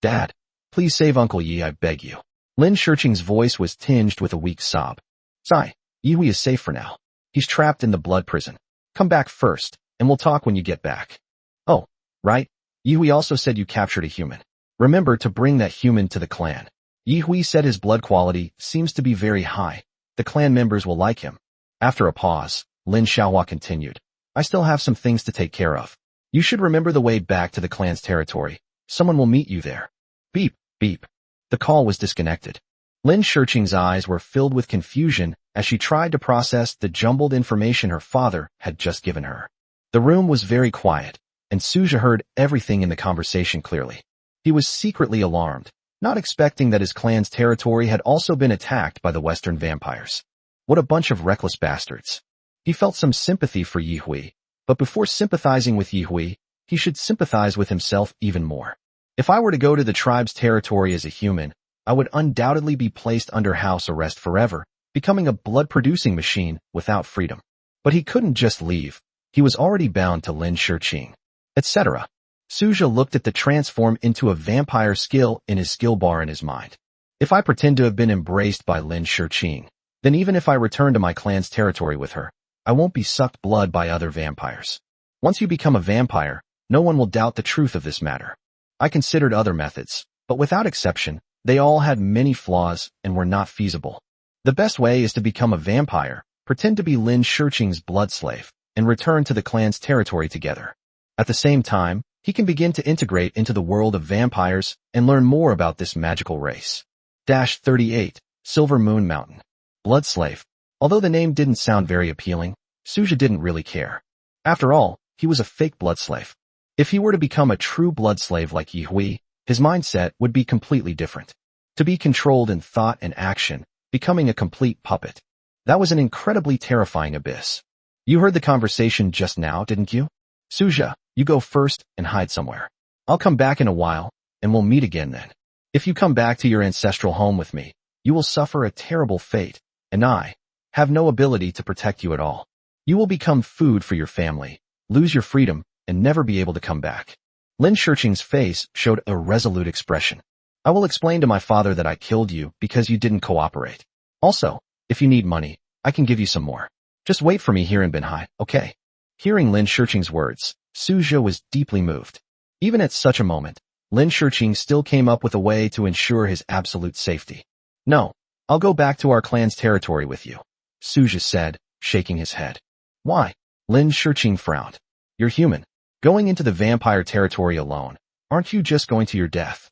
Dad, please save Uncle Yi, I beg you. Lin Shiqing's voice was tinged with a weak sob. Sigh, Yi Hui is safe for now. He's trapped in the blood prison. Come back first, and we'll talk when you get back. Oh, right. Yi Hui also said you captured a human. Remember to bring that human to the clan. Yi Hui said his blood quality seems to be very high. The clan members will like him. After a pause, Lin Xiaohua continued. I still have some things to take care of. You should remember the way back to the clan's territory. Someone will meet you there. Beep, beep. The call was disconnected. Lin Shiqing's eyes were filled with confusion as she tried to process the jumbled information her father had just given her. The room was very quiet, and Suja heard everything in the conversation clearly. He was secretly alarmed, not expecting that his clan's territory had also been attacked by the Western vampires. What a bunch of reckless bastards. He felt some sympathy for Yi Hui, but before sympathizing with Yi Hui, he should sympathize with himself even more. If I were to go to the tribe's territory as a human, I would undoubtedly be placed under house arrest forever, becoming a blood-producing machine without freedom. But he couldn't just leave. He was already bound to Lin Shiqing, etc. Suja looked at the transform into a vampire skill in his skill bar in his mind. If I pretend to have been embraced by Lin Shiqing, then even if I return to my clan's territory with her, I won't be sucked blood by other vampires. Once you become a vampire, no one will doubt the truth of this matter. I considered other methods, but without exception, they all had many flaws and were not feasible. The best way is to become a vampire, pretend to be Lin Shurqing's blood slave, and return to the clan's territory together. At the same time, he can begin to integrate into the world of vampires and learn more about this magical race. 38. Silver Moon Mountain. Blood Slave. Although the name didn't sound very appealing, Suja didn't really care. After all, he was a fake blood slave. If he were to become a true blood slave like Yi Hui, his mindset would be completely different. To be controlled in thought and action, becoming a complete puppet. That was an incredibly terrifying abyss. You heard the conversation just now, didn't you? Suja, you go first and hide somewhere. I'll come back in a while, and we'll meet again then. If you come back to your ancestral home with me, you will suffer a terrible fate, and I have no ability to protect you at all. You will become food for your family, lose your freedom, and never be able to come back. Lin Shurqing's face showed a resolute expression. I will explain to my father that I killed you because you didn't cooperate. Also, if you need money, I can give you some more. Just wait for me here in Banhai, okay? Hearing Lin Shurqing's words, Suja was deeply moved. Even at such a moment, Lin Shurqing still came up with a way to ensure his absolute safety. No, I'll go back to our clan's territory with you, Suja said, shaking his head. Why? Lin Shurqing frowned. You're human. Going into the vampire territory alone, aren't you just going to your death?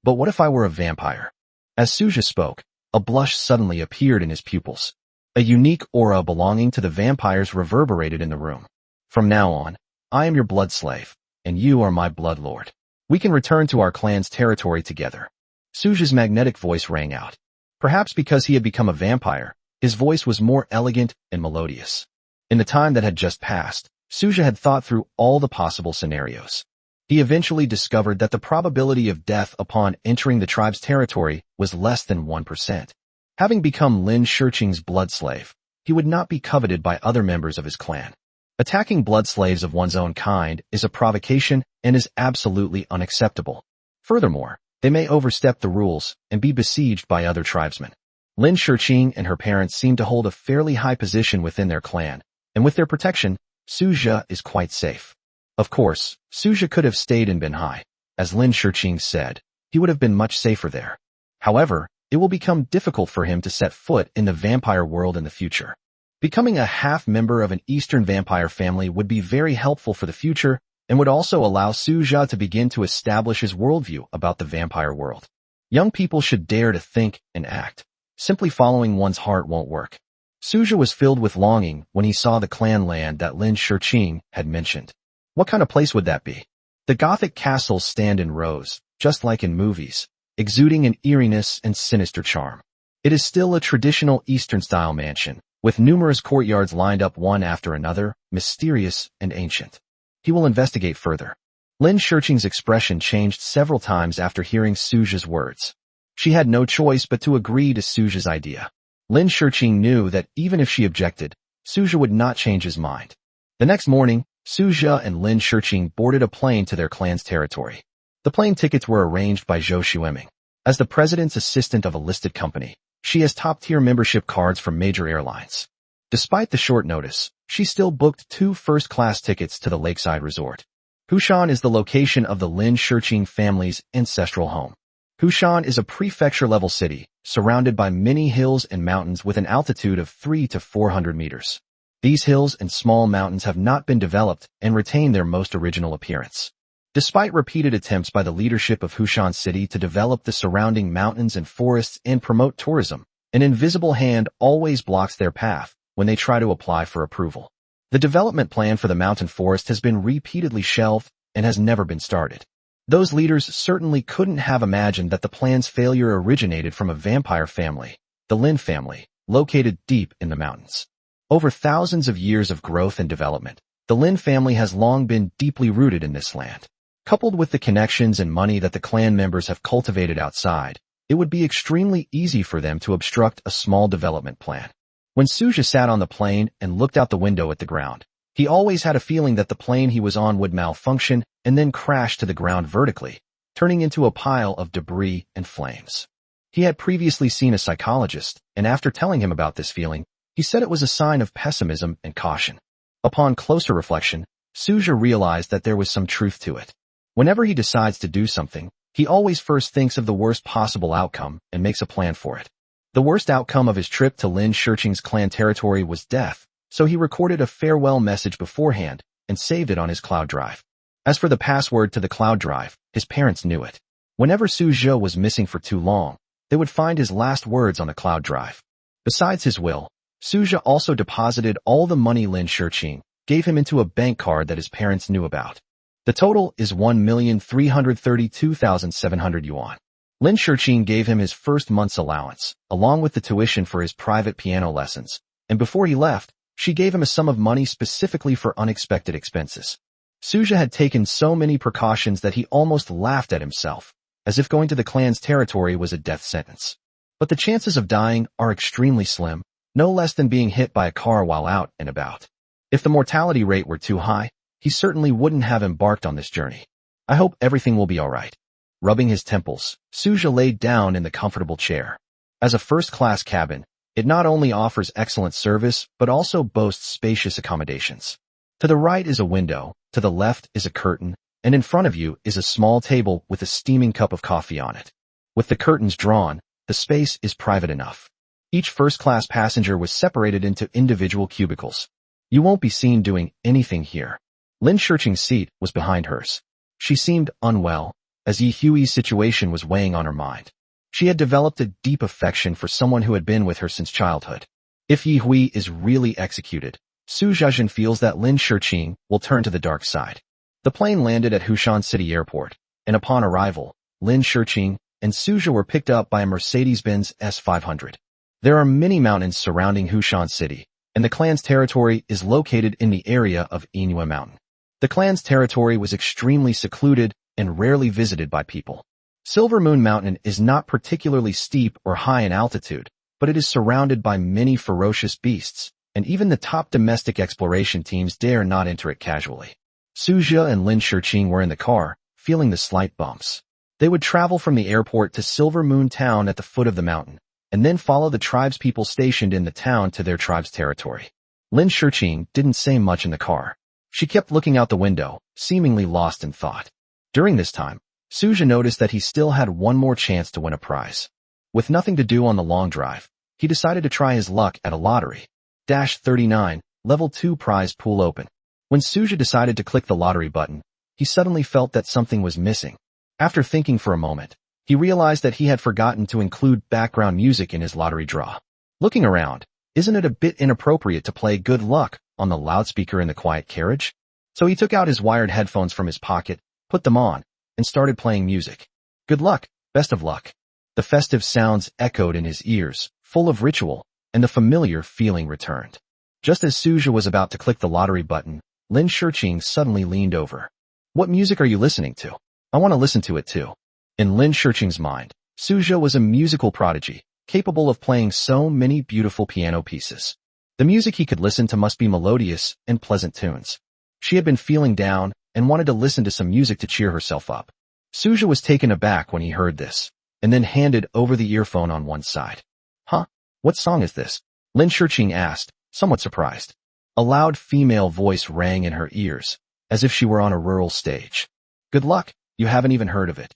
But what if I were a vampire? As Suja spoke, a blush suddenly appeared in his pupils. A unique aura belonging to the vampires reverberated in the room. From now on, I am your blood slave, and you are my blood lord. We can return to our clan's territory together. Suja's magnetic voice rang out. Perhaps because he had become a vampire, his voice was more elegant and melodious. In the time that had just passed, Suja had thought through all the possible scenarios. He eventually discovered that the probability of death upon entering the tribe's territory was less than 1%. Having become Lin Shurqing's blood slave, he would not be coveted by other members of his clan. Attacking blood slaves of one's own kind is a provocation and is absolutely unacceptable. Furthermore, they may overstep the rules and be besieged by other tribesmen. Lin Shurqing and her parents seem to hold a fairly high position within their clan, and with their protection, Suja is quite safe. Of course, Suja could have stayed in Banhai. As Lin Shurqing said, he would have been much safer there. However, it will become difficult for him to set foot in the vampire world in the future. Becoming a half-member of an Eastern vampire family would be very helpful for the future and would also allow Suja to begin to establish his worldview about the vampire world. Young people should dare to think and act. Simply following one's heart won't work. Suja was filled with longing when he saw the clan land that Lin Shurqing had mentioned. What kind of place would that be? The Gothic castles stand in rows, just like in movies, exuding an eeriness and sinister charm. It is still a traditional Eastern-style mansion, with numerous courtyards lined up one after another, mysterious and ancient. He will investigate further. Lin Shurqing's expression changed several times after hearing Suja's words. She had no choice but to agree to Suja's idea. Lin Shurqing knew that even if she objected, Suja would not change his mind. The next morning, Suja and Lin Shurqing boarded a plane to their clan's territory. The plane tickets were arranged by Zhou Xueming. As the president's assistant of a listed company, she has top-tier membership cards from major airlines. Despite the short notice, she still booked 2 first-class tickets to the lakeside resort. Hushan is the location of the Lin Shurqing family's ancestral home. Hushan is a prefecture-level city, surrounded by many hills and mountains with an altitude of 300 to 400 meters. These hills and small mountains have not been developed and retain their most original appearance. Despite repeated attempts by the leadership of Hushan City to develop the surrounding mountains and forests and promote tourism, an invisible hand always blocks their path when they try to apply for approval. The development plan for the mountain forest has been repeatedly shelved and has never been started. Those leaders certainly couldn't have imagined that the plan's failure originated from a vampire family, the Lin family, located deep in the mountains. Over thousands of years of growth and development, the Lin family has long been deeply rooted in this land. Coupled with the connections and money that the clan members have cultivated outside, it would be extremely easy for them to obstruct a small development plan. When Suja sat on the plane and looked out the window at the ground, he always had a feeling that the plane he was on would malfunction and then crash to the ground vertically, turning into a pile of debris and flames. He had previously seen a psychologist, and after telling him about this feeling, he said it was a sign of pessimism and caution. Upon closer reflection, Suja realized that there was some truth to it. Whenever he decides to do something, he always first thinks of the worst possible outcome and makes a plan for it. The worst outcome of his trip to Lin Shirqing's clan territory was death, so he recorded a farewell message beforehand and saved it on his cloud drive. As for the password to the cloud drive, his parents knew it. Whenever Su Zhe was missing for too long, they would find his last words on the cloud drive. Besides his will, Su Zhe also deposited all the money Lin Shirqing gave him into a bank card that his parents knew about. The total is 1,332,700 yuan. Lin Shirqing gave him his first month's allowance, along with the tuition for his private piano lessons, and before he left, she gave him a sum of money specifically for unexpected expenses. Su Zhe had taken so many precautions that he almost laughed at himself, as if going to the clan's territory was a death sentence. But the chances of dying are extremely slim, no less than being hit by a car while out and about. If the mortality rate were too high, he certainly wouldn't have embarked on this journey. I hope everything will be alright. Rubbing his temples, Su Zhe laid down in the comfortable chair. As a first-class cabin, it not only offers excellent service, but also boasts spacious accommodations. To the right is a window, to the left is a curtain, and in front of you is a small table with a steaming cup of coffee on it. With the curtains drawn, the space is private enough. Each first-class passenger was separated into individual cubicles. You won't be seen doing anything here. Lin Shirqing's seat was behind hers. She seemed unwell, as Yi Hui's situation was weighing on her mind. She had developed a deep affection for someone who had been with her since childhood. If Yi Hui is really executed, Su Zhezhen feels that Lin Shirqing will turn to the dark side. The plane landed at Hushan City Airport, and upon arrival, Lin Shirqing and Su Zhe were picked up by a Mercedes-Benz S500. There are many mountains surrounding Hushan City, and the clan's territory is located in the area of Yinhua Mountain. The clan's territory was extremely secluded and rarely visited by people. Silver Moon Mountain is not particularly steep or high in altitude, but it is surrounded by many ferocious beasts, and even the top domestic exploration teams dare not enter it casually. Su Zhe and Lin Shirqing were in the car, feeling the slight bumps. They would travel from the airport to Silver Moon Town at the foot of the mountain, and then follow the tribespeople stationed in the town to their tribe's territory. Lin Shirqing didn't say much in the car. She kept looking out the window, seemingly lost in thought. During this time, Su Zhe noticed that he still had one more chance to win a prize. With nothing to do on the long drive, he decided to try his luck at a lottery. -39, level 2 prize pool open. When Su Zhe decided to click the lottery button, he suddenly felt that something was missing. After thinking for a moment, he realized that he had forgotten to include background music in his lottery draw. Looking around, isn't it a bit inappropriate to play Good Luck on the loudspeaker in the quiet carriage? So he took out his wired headphones from his pocket, put them on, and started playing music. Good luck, best of luck. The festive sounds echoed in his ears, full of ritual, and the familiar feeling returned. Just as Su Zhe was about to click the lottery button, Lin Shirqing suddenly leaned over. What music are you listening to? I want to listen to it too. In Lin Shirqing's mind, Su Zhe was a musical prodigy, capable of playing so many beautiful piano pieces. The music he could listen to must be melodious and pleasant tunes. She had been feeling down and wanted to listen to some music to cheer herself up. Su Zhe was taken aback when he heard this, and then handed over the earphone on one side. Huh? What song is this? Lin Shirqing asked, somewhat surprised. A loud female voice rang in her ears, as if she were on a rural stage. Good luck, you haven't even heard of it.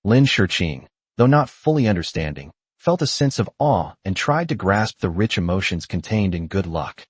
Lin Shirqing, though not fully understanding, felt a sense of awe and tried to grasp the rich emotions contained in Good Luck.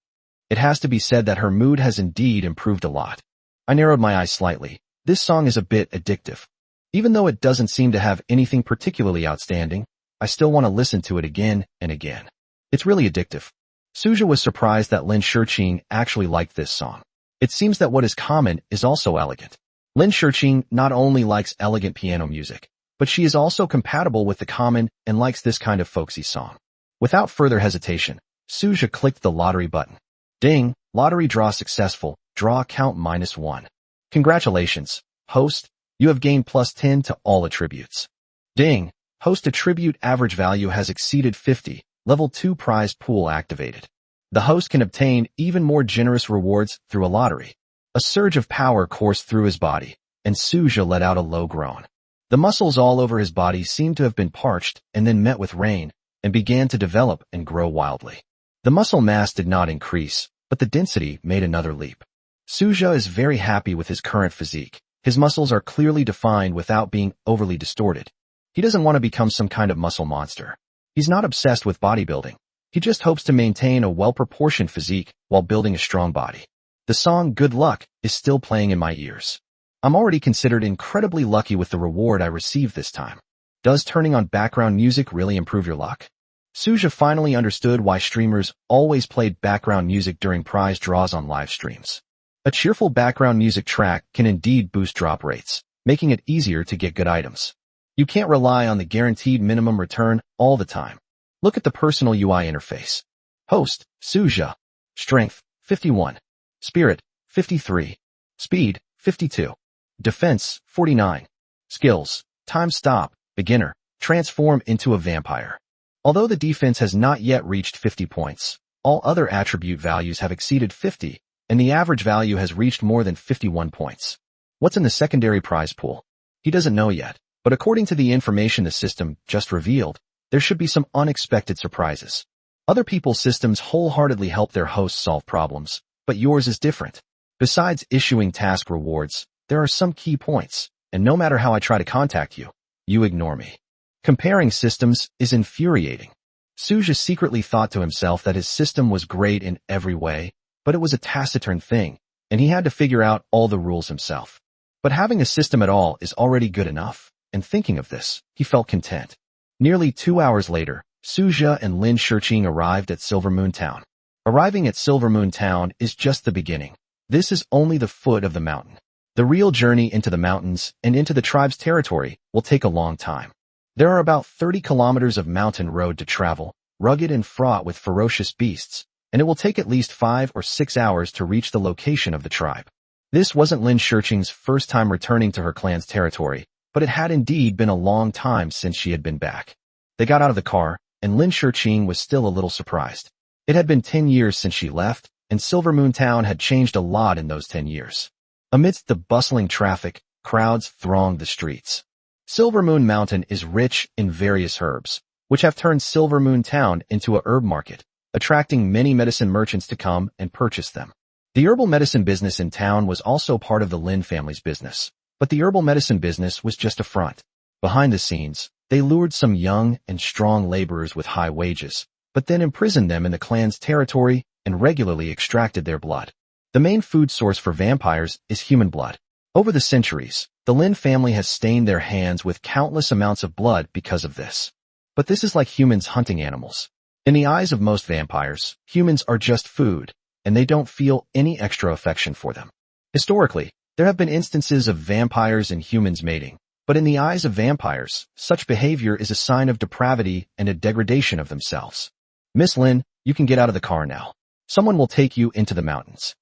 It has to be said that her mood has indeed improved a lot. I narrowed my eyes slightly. This song is a bit addictive. Even though it doesn't seem to have anything particularly outstanding, I still want to listen to it again and again. It's really addictive. Su Zhe was surprised that Lin Shirqing actually liked this song. It seems that what is common is also elegant. Lin Shirqing not only likes elegant piano music, but she is also compatible with the common and likes this kind of folksy song. Without further hesitation, Su Zhe clicked the lottery button. Ding, lottery draw successful, draw count -1. Congratulations, host, you have gained +10 to all attributes. Ding, host attribute average value has exceeded 50, level 2 prize pool activated. The host can obtain even more generous rewards through a lottery. A surge of power coursed through his body, and Su Zhe let out a low groan. The muscles all over his body seemed to have been parched and then met with rain, and began to develop and grow wildly. The muscle mass did not increase, but the density made another leap. Su Zhe is very happy with his current physique. His muscles are clearly defined without being overly distorted. He doesn't want to become some kind of muscle monster. He's not obsessed with bodybuilding. He just hopes to maintain a well-proportioned physique while building a strong body. The song Good Luck is still playing in my ears. I'm already considered incredibly lucky with the reward I received this time. Does turning on background music really improve your luck? Suja finally understood why streamers always played background music during prize draws on live streams. A cheerful background music track can indeed boost drop rates, making it easier to get good items. You can't rely on the guaranteed minimum return all the time. Look at the personal UI interface. Host, Suja. Strength, 51. Spirit, 53. Speed, 52. Defense, 49. Skills, time stop, beginner, transform into a vampire. Although the defense has not yet reached 50 points, all other attribute values have exceeded 50, and the average value has reached more than 51 points. What's in the secondary prize pool? He doesn't know yet, but according to the information the system just revealed, there should be some unexpected surprises. Other people's systems wholeheartedly help their hosts solve problems, but yours is different. Besides issuing task rewards, there are some key points, and no matter how I try to contact you, you ignore me. Comparing systems is infuriating. Suja secretly thought to himself that his system was great in every way, but it was a taciturn thing, and he had to figure out all the rules himself. But having a system at all is already good enough, and thinking of this, he felt content. Nearly 2 hours later, Suja and Lin Shiqing arrived at Silver Moon Town. Arriving at Silver Moon Town is just the beginning. This is only the foot of the mountain. The real journey into the mountains and into the tribe's territory will take a long time. There are about 30 kilometers of mountain road to travel, rugged and fraught with ferocious beasts, and it will take at least 5 or 6 hours to reach the location of the tribe. This wasn't Lin Shiqing's first time returning to her clan's territory, but it had indeed been a long time since she had been back. They got out of the car, and Lin Shiqing was still a little surprised. It had been 10 years since she left, and Silver Moon Town had changed a lot in those 10 years. Amidst the bustling traffic, crowds thronged the streets. Silver Moon Mountain is rich in various herbs, which have turned Silver Moon Town into a herb market, attracting many medicine merchants to come and purchase them. The herbal medicine business in town was also part of the Lin family's business, but the herbal medicine business was just a front. Behind the scenes, they lured some young and strong laborers with high wages, but then imprisoned them in the clan's territory and regularly extracted their blood. The main food source for vampires is human blood. Over the centuries, the Lin family has stained their hands with countless amounts of blood because of this. But this is like humans hunting animals. In the eyes of most vampires, humans are just food, and they don't feel any extra affection for them. Historically, there have been instances of vampires and humans mating, but in the eyes of vampires, such behavior is a sign of depravity and a degradation of themselves. Miss Lin, you can get out of the car now. Someone will take you into the mountains.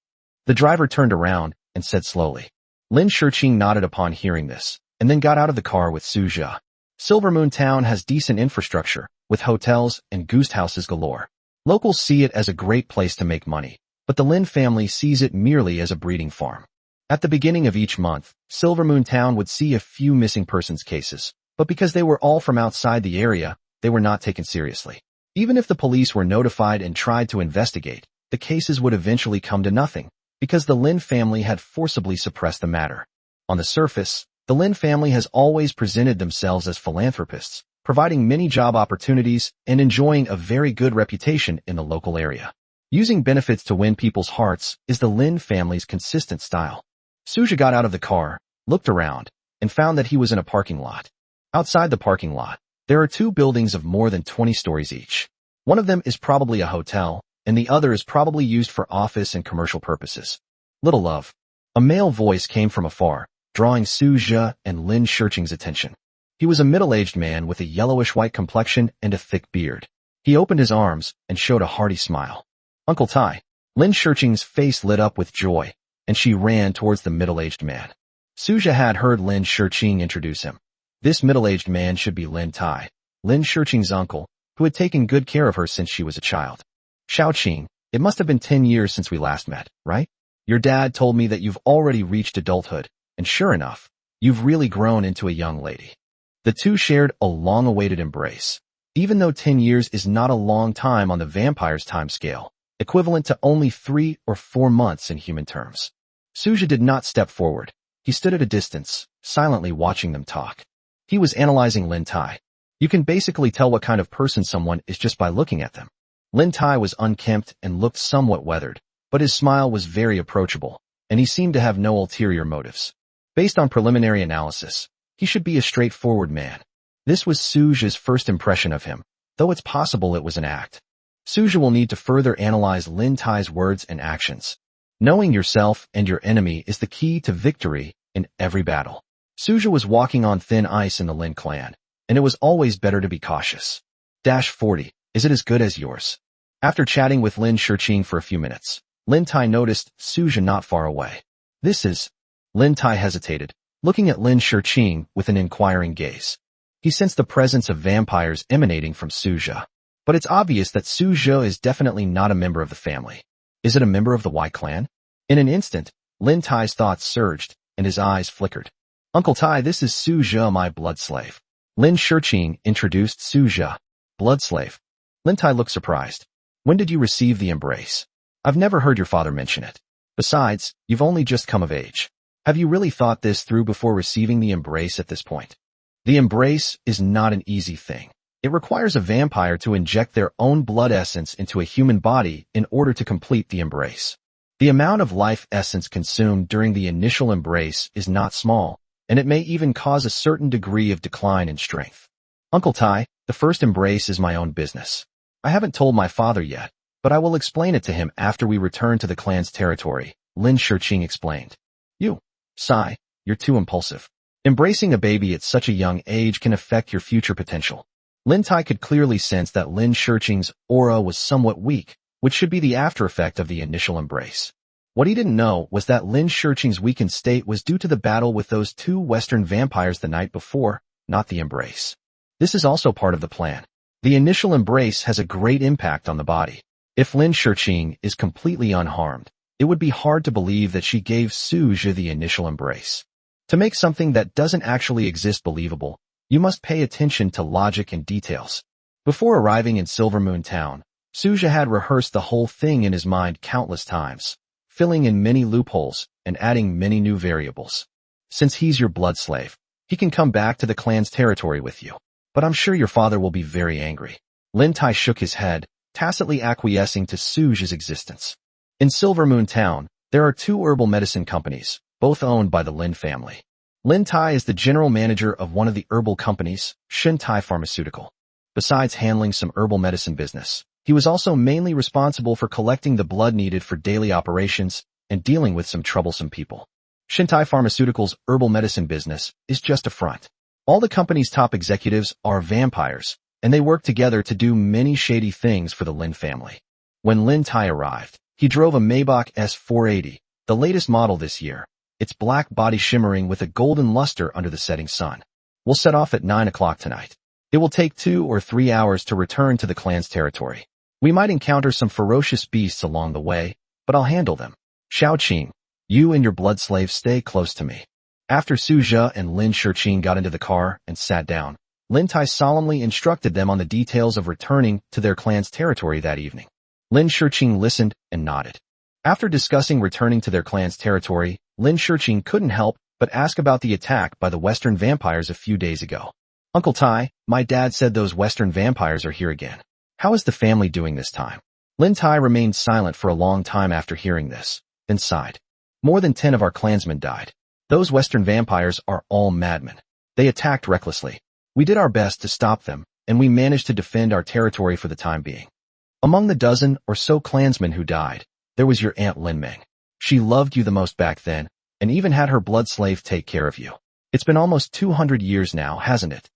The driver turned around and said slowly. Lin Shiqing nodded upon hearing this, and then got out of the car with Suja. Silver Moon Town has decent infrastructure, with hotels and goose houses galore. Locals see it as a great place to make money, but the Lin family sees it merely as a breeding farm. At the beginning of each month, Silver Moon Town would see a few missing persons cases, but because they were all from outside the area, they were not taken seriously. Even if the police were notified and tried to investigate, the cases would eventually come to nothing, because the Lin family had forcibly suppressed the matter. On the surface, the Lin family has always presented themselves as philanthropists, providing many job opportunities and enjoying a very good reputation in the local area. Using benefits to win people's hearts is the Lin family's consistent style. Suja got out of the car, looked around, and found that he was in a parking lot. Outside the parking lot, there are 2 buildings of more than 20 stories each. One of them is probably a hotel, and the other is probably used for office and commercial purposes. Little love. A male voice came from afar, drawing Suja and Lin Shiqing's attention. He was a middle-aged man with a yellowish-white complexion and a thick beard. He opened his arms and showed a hearty smile. Uncle Tai. Lin Shiqing's face lit up with joy, and she ran towards the middle-aged man. Suja had heard Lin Shiqing introduce him. This middle-aged man should be Lin Tai, Lin Shiqing's uncle, who had taken good care of her since she was a child. Xiaoqing, it must have been 10 years since we last met, right? Your dad told me that you've already reached adulthood, and sure enough, you've really grown into a young lady. The two shared a long-awaited embrace. Even though 10 years is not a long time on the vampire's time scale, equivalent to only 3 or 4 months in human terms. Suja did not step forward. He stood at a distance, silently watching them talk. He was analyzing Lin Tai. You can basically tell what kind of person someone is just by looking at them. Lin Tai was unkempt and looked somewhat weathered, but his smile was very approachable, and he seemed to have no ulterior motives. Based on preliminary analysis, he should be a straightforward man. This was Suja's first impression of him, though it's possible it was an act. Suja will need to further analyze Lin Tai's words and actions. Knowing yourself and your enemy is the key to victory in every battle. Suja was walking on thin ice in the Lin clan, and it was always better to be cautious. 40. Is it as good as yours? After chatting with Lin Shiqing for a few minutes, Lin Tai noticed Suja not far away. This is... Lin Tai hesitated, looking at Lin Shiqing with an inquiring gaze. He sensed the presence of vampires emanating from Suja. But it's obvious that Suja is definitely not a member of the family. Is it a member of the Y clan? In an instant, Lin Tai's thoughts surged, and his eyes flickered. Uncle Tai, this is Suja, my blood slave. Lin Shiqing introduced Suja. Blood slave. Lin Tai looked surprised. When did you receive the embrace? I've never heard your father mention it. Besides, you've only just come of age. Have you really thought this through before receiving the embrace at this point? The embrace is not an easy thing. It requires a vampire to inject their own blood essence into a human body in order to complete the embrace. The amount of life essence consumed during the initial embrace is not small, and it may even cause a certain degree of decline in strength. Uncle Tai, the first embrace is my own business. I haven't told my father yet, but I will explain it to him after we return to the clan's territory, Lin Shiqing explained. You, Sai, you're too impulsive. Embracing a baby at such a young age can affect your future potential. Lin Tai could clearly sense that Lin Shiqing's aura was somewhat weak, which should be the after effect of the initial embrace. What he didn't know was that Lin Shiqing's weakened state was due to the battle with those two Western vampires the night before, not the embrace. This is also part of the plan. The initial embrace has a great impact on the body. If Lin Shiqing is completely unharmed, it would be hard to believe that she gave Suja the initial embrace. To make something that doesn't actually exist believable, you must pay attention to logic and details. Before arriving in Silver Moon Town, Suja had rehearsed the whole thing in his mind countless times, filling in many loopholes and adding many new variables. Since he's your blood slave, he can come back to the clan's territory with you. But I'm sure your father will be very angry. Lin Tai shook his head, tacitly acquiescing to Suja's existence. In Silver Moon Town, there are two herbal medicine companies, both owned by the Lin family. Lin Tai is the general manager of one of the herbal companies, Shen Tai Pharmaceutical. Besides handling some herbal medicine business, he was also mainly responsible for collecting the blood needed for daily operations and dealing with some troublesome people. Shen Tai Pharmaceutical's herbal medicine business is just a front. All the company's top executives are vampires, and they work together to do many shady things for the Lin family. When Lin Tai arrived, he drove a Maybach S480, the latest model this year, its black body shimmering with a golden luster under the setting sun. We'll set off at 9 o'clock tonight. It will take 2 or 3 hours to return to the clan's territory. We might encounter some ferocious beasts along the way, but I'll handle them. Xiaoqing, you and your blood slave stay close to me. After Suja and Lin Shiqing got into the car and sat down, Lin Tai solemnly instructed them on the details of returning to their clan's territory that evening. Lin Shiqing listened and nodded. After discussing returning to their clan's territory, Lin Shiqing couldn't help but ask about the attack by the Western vampires a few days ago. Uncle Tai, my dad said those Western vampires are here again. How is the family doing this time? Lin Tai remained silent for a long time after hearing this, then sighed. More than 10 of our clansmen died. Those Western vampires are all madmen. They attacked recklessly. We did our best to stop them, and we managed to defend our territory for the time being. Among the dozen or so clansmen who died, there was your Aunt Lin Meng. She loved you the most back then, and even had her blood slave take care of you. It's been almost 200 years now, hasn't it?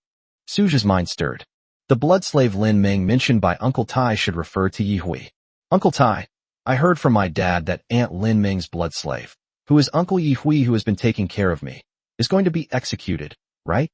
Suja's mind stirred. The blood slave Lin Meng mentioned by Uncle Tai should refer to Yi Hui. Uncle Tai, I heard from my dad that Aunt Lin Meng's blood slave, who is Uncle Yi Hui who has been taking care of me, is going to be executed, right?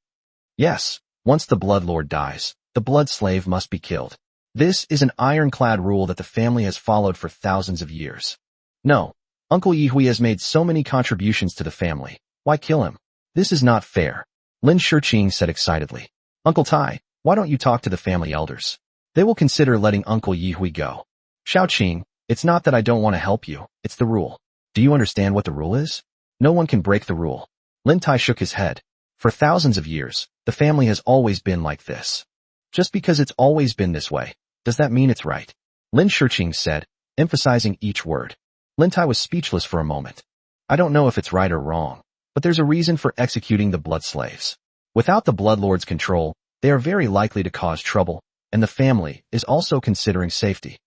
Yes, once the blood lord dies, the blood slave must be killed. This is an ironclad rule that the family has followed for thousands of years. No, Uncle Yi Hui has made so many contributions to the family. Why kill him? This is not fair. Lin Shiqing said excitedly. Uncle Tai, why don't you talk to the family elders? They will consider letting Uncle Yi Hui go. Xiaoqing, it's not that I don't want to help you, it's the rule. Do you understand what the rule is? No one can break the rule. Lin Tai shook his head. For thousands of years, the family has always been like this. Just because it's always been this way, does that mean it's right? Lin Shiqing said, emphasizing each word. Lin Tai was speechless for a moment. I don't know if it's right or wrong, but there's a reason for executing the blood slaves. Without the bloodlord's control, they are very likely to cause trouble, and the family is also considering safety.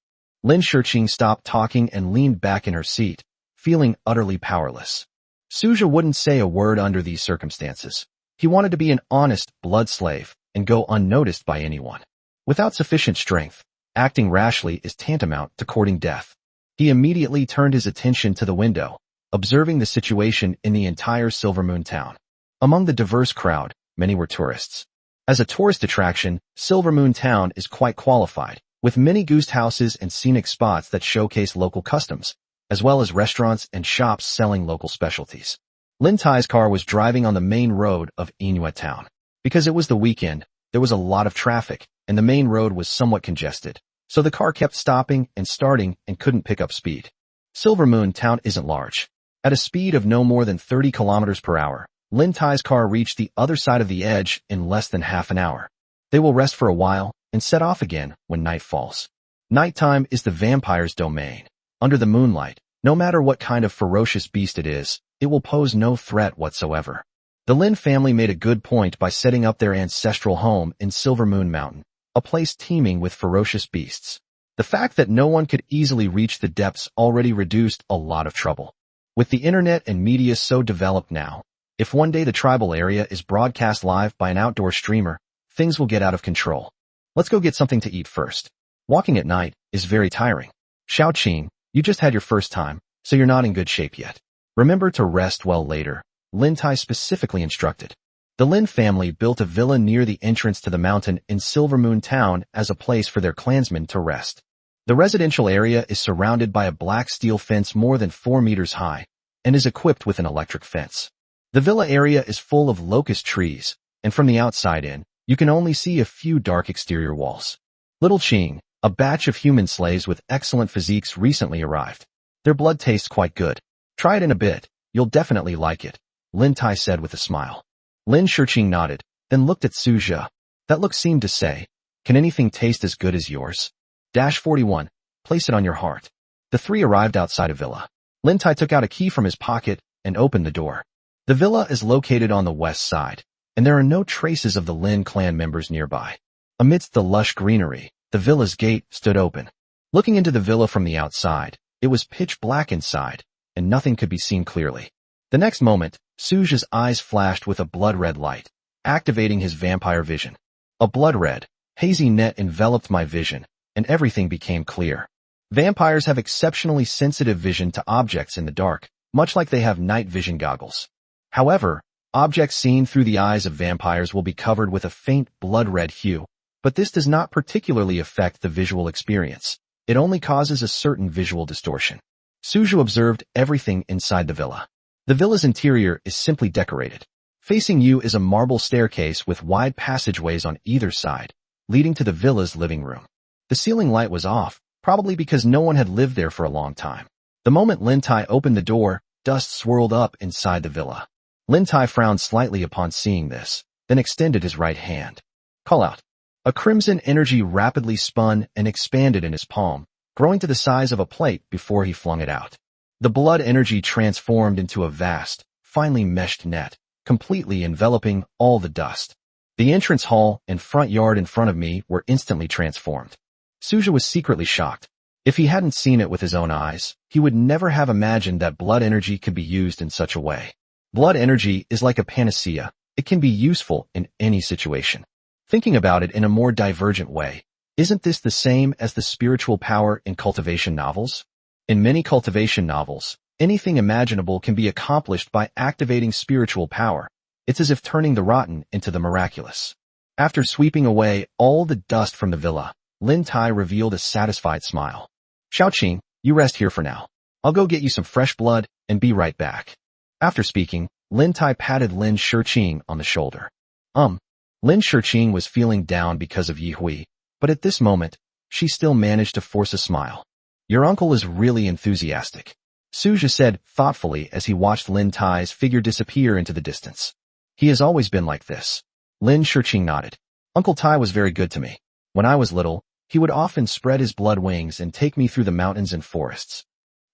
Lin Shiqing stopped talking and leaned back in her seat, feeling utterly powerless. Suja wouldn't say a word under these circumstances. He wanted to be an honest blood slave and go unnoticed by anyone. Without sufficient strength, acting rashly is tantamount to courting death. He immediately turned his attention to the window, observing the situation in the entire Silver Moon town. Among the diverse crowd, many were tourists. As a tourist attraction, Silver Moon town is quite qualified, with many ghost houses and scenic spots that showcase local customs, as well as restaurants and shops selling local specialties. Lin Tai's car was driving on the main road of Manhwa town. Because it was the weekend, there was a lot of traffic, and the main road was somewhat congested, so the car kept stopping and starting and couldn't pick up speed. Silver Moon town isn't large. At a speed of no more than 30 kilometers per hour, Lin Tai's car reached the other side of the edge in less than half an hour. They will rest for a while and set off again when night falls. Nighttime is the vampire's domain. Under the moonlight, no matter what kind of ferocious beast it is, it will pose no threat whatsoever. The Lin family made a good point by setting up their ancestral home in Silver Moon Mountain, a place teeming with ferocious beasts. The fact that no one could easily reach the depths already reduced a lot of trouble. With the internet and media so developed now, if one day the tribal area is broadcast live by an outdoor streamer, things will get out of control. Let's go get something to eat first. Walking at night is very tiring. Xiaoqing, you just had your first time, so you're not in good shape yet. Remember to rest well later, Lin Tai specifically instructed. The Lin family built a villa near the entrance to the mountain in Silver Moon Town as a place for their clansmen to rest. The residential area is surrounded by a black steel fence more than 4 meters high and is equipped with an electric fence. The villa area is full of locust trees, and from the outside in, you can only see a few dark exterior walls. Little Qing, a batch of human slaves with excellent physiques recently arrived. Their blood tastes quite good. Try it in a bit, you'll definitely like it, Lin Tai said with a smile. Lin Shiqing nodded, then looked at Suja. That look seemed to say, can anything taste as good as yours? 41, place it on your heart. The three arrived outside a villa. Lin Tai took out a key from his pocket and opened the door. The villa is located on the west side, and there are no traces of the Lin clan members nearby. Amidst the lush greenery, the villa's gate stood open. Looking into the villa from the outside, it was pitch black inside, and nothing could be seen clearly. The next moment, Suja's eyes flashed with a blood-red light, activating his vampire vision. A blood-red, hazy net enveloped my vision, and everything became clear. Vampires have exceptionally sensitive vision to objects in the dark, much like they have night vision goggles. However, objects seen through the eyes of vampires will be covered with a faint blood-red hue, but this does not particularly affect the visual experience. It only causes a certain visual distortion. Suju observed everything inside the villa. The villa's interior is simply decorated. Facing you is a marble staircase with wide passageways on either side, leading to the villa's living room. The ceiling light was off, probably because no one had lived there for a long time. The moment Lin Tai opened the door, dust swirled up inside the villa. Lin Tai frowned slightly upon seeing this, then extended his right hand. Call out. A crimson energy rapidly spun and expanded in his palm, growing to the size of a plate before he flung it out. The blood energy transformed into a vast, finely meshed net, completely enveloping all the dust. The entrance hall and front yard in front of me were instantly transformed. Suja was secretly shocked. If he hadn't seen it with his own eyes, he would never have imagined that blood energy could be used in such a way. Blood energy is like a panacea. It can be useful in any situation. Thinking about it in a more divergent way, isn't this the same as the spiritual power in cultivation novels? In many cultivation novels, anything imaginable can be accomplished by activating spiritual power. It's as if turning the rotten into the miraculous. After sweeping away all the dust from the villa, Lin Tai revealed a satisfied smile. Xiaoqing, you rest here for now. I'll go get you some fresh blood and be right back. After speaking, Lin Tai patted Lin Shiqing on the shoulder. Lin Shiqing was feeling down because of Yi Hui, but at this moment, she still managed to force a smile. Your uncle is really enthusiastic, Suja said thoughtfully as he watched Lin Tai's figure disappear into the distance. He has always been like this. Lin Shiqing nodded. Uncle Tai was very good to me. When I was little, he would often spread his blood wings and take me through the mountains and forests.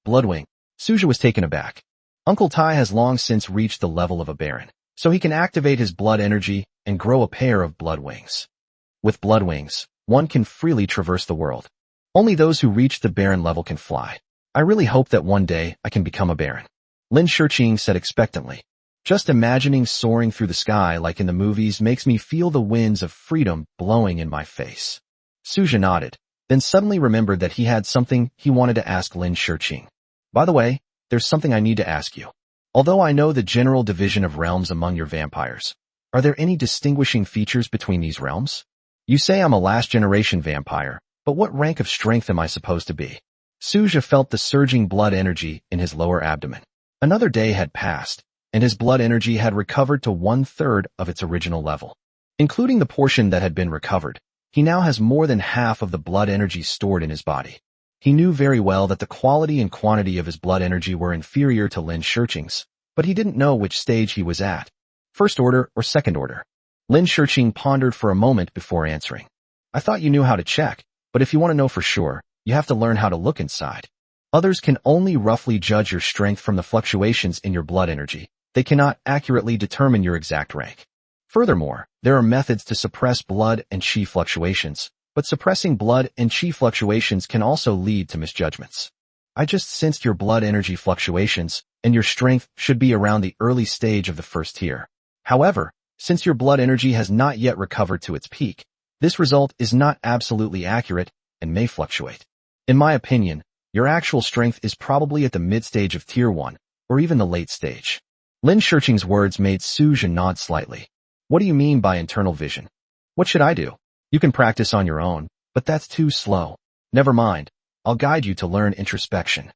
Bloodwing. Suja was taken aback. Uncle Tai has long since reached the level of a baron, so he can activate his blood energy and grow a pair of blood wings. With blood wings, one can freely traverse the world. Only those who reach the baron level can fly. I really hope that one day I can become a baron. Lin Shiqing said expectantly. Just imagining soaring through the sky like in the movies makes me feel the winds of freedom blowing in my face. Suja nodded, then suddenly remembered that he had something he wanted to ask Lin Shiqing. By the way, there's something I need to ask you. Although I know the general division of realms among your vampires, are there any distinguishing features between these realms? You say I'm a last-generation vampire, but what rank of strength am I supposed to be? Suja felt the surging blood energy in his lower abdomen. Another day had passed, and his blood energy had recovered to 1/3 of its original level. Including the portion that had been recovered, he now has more than half of the blood energy stored in his body. He knew very well that the quality and quantity of his blood energy were inferior to Lin Shiqing's, but he didn't know which stage he was at. First order or second order? Lin Shiqing pondered for a moment before answering. I thought you knew how to check, but if you want to know for sure, you have to learn how to look inside. Others can only roughly judge your strength from the fluctuations in your blood energy. They cannot accurately determine your exact rank. Furthermore, there are methods to suppress blood and chi fluctuations, but suppressing blood and chi fluctuations can also lead to misjudgments. I just sensed your blood energy fluctuations, and your strength should be around the early stage of the first tier. However, since your blood energy has not yet recovered to its peak, this result is not absolutely accurate and may fluctuate. In my opinion, your actual strength is probably at the mid-stage of Tier 1, or even the late stage. Lin Shiqing's words made Suja nod slightly. What do you mean by internal vision? What should I do? You can practice on your own, but that's too slow. Never mind, I'll guide you to learn introspection.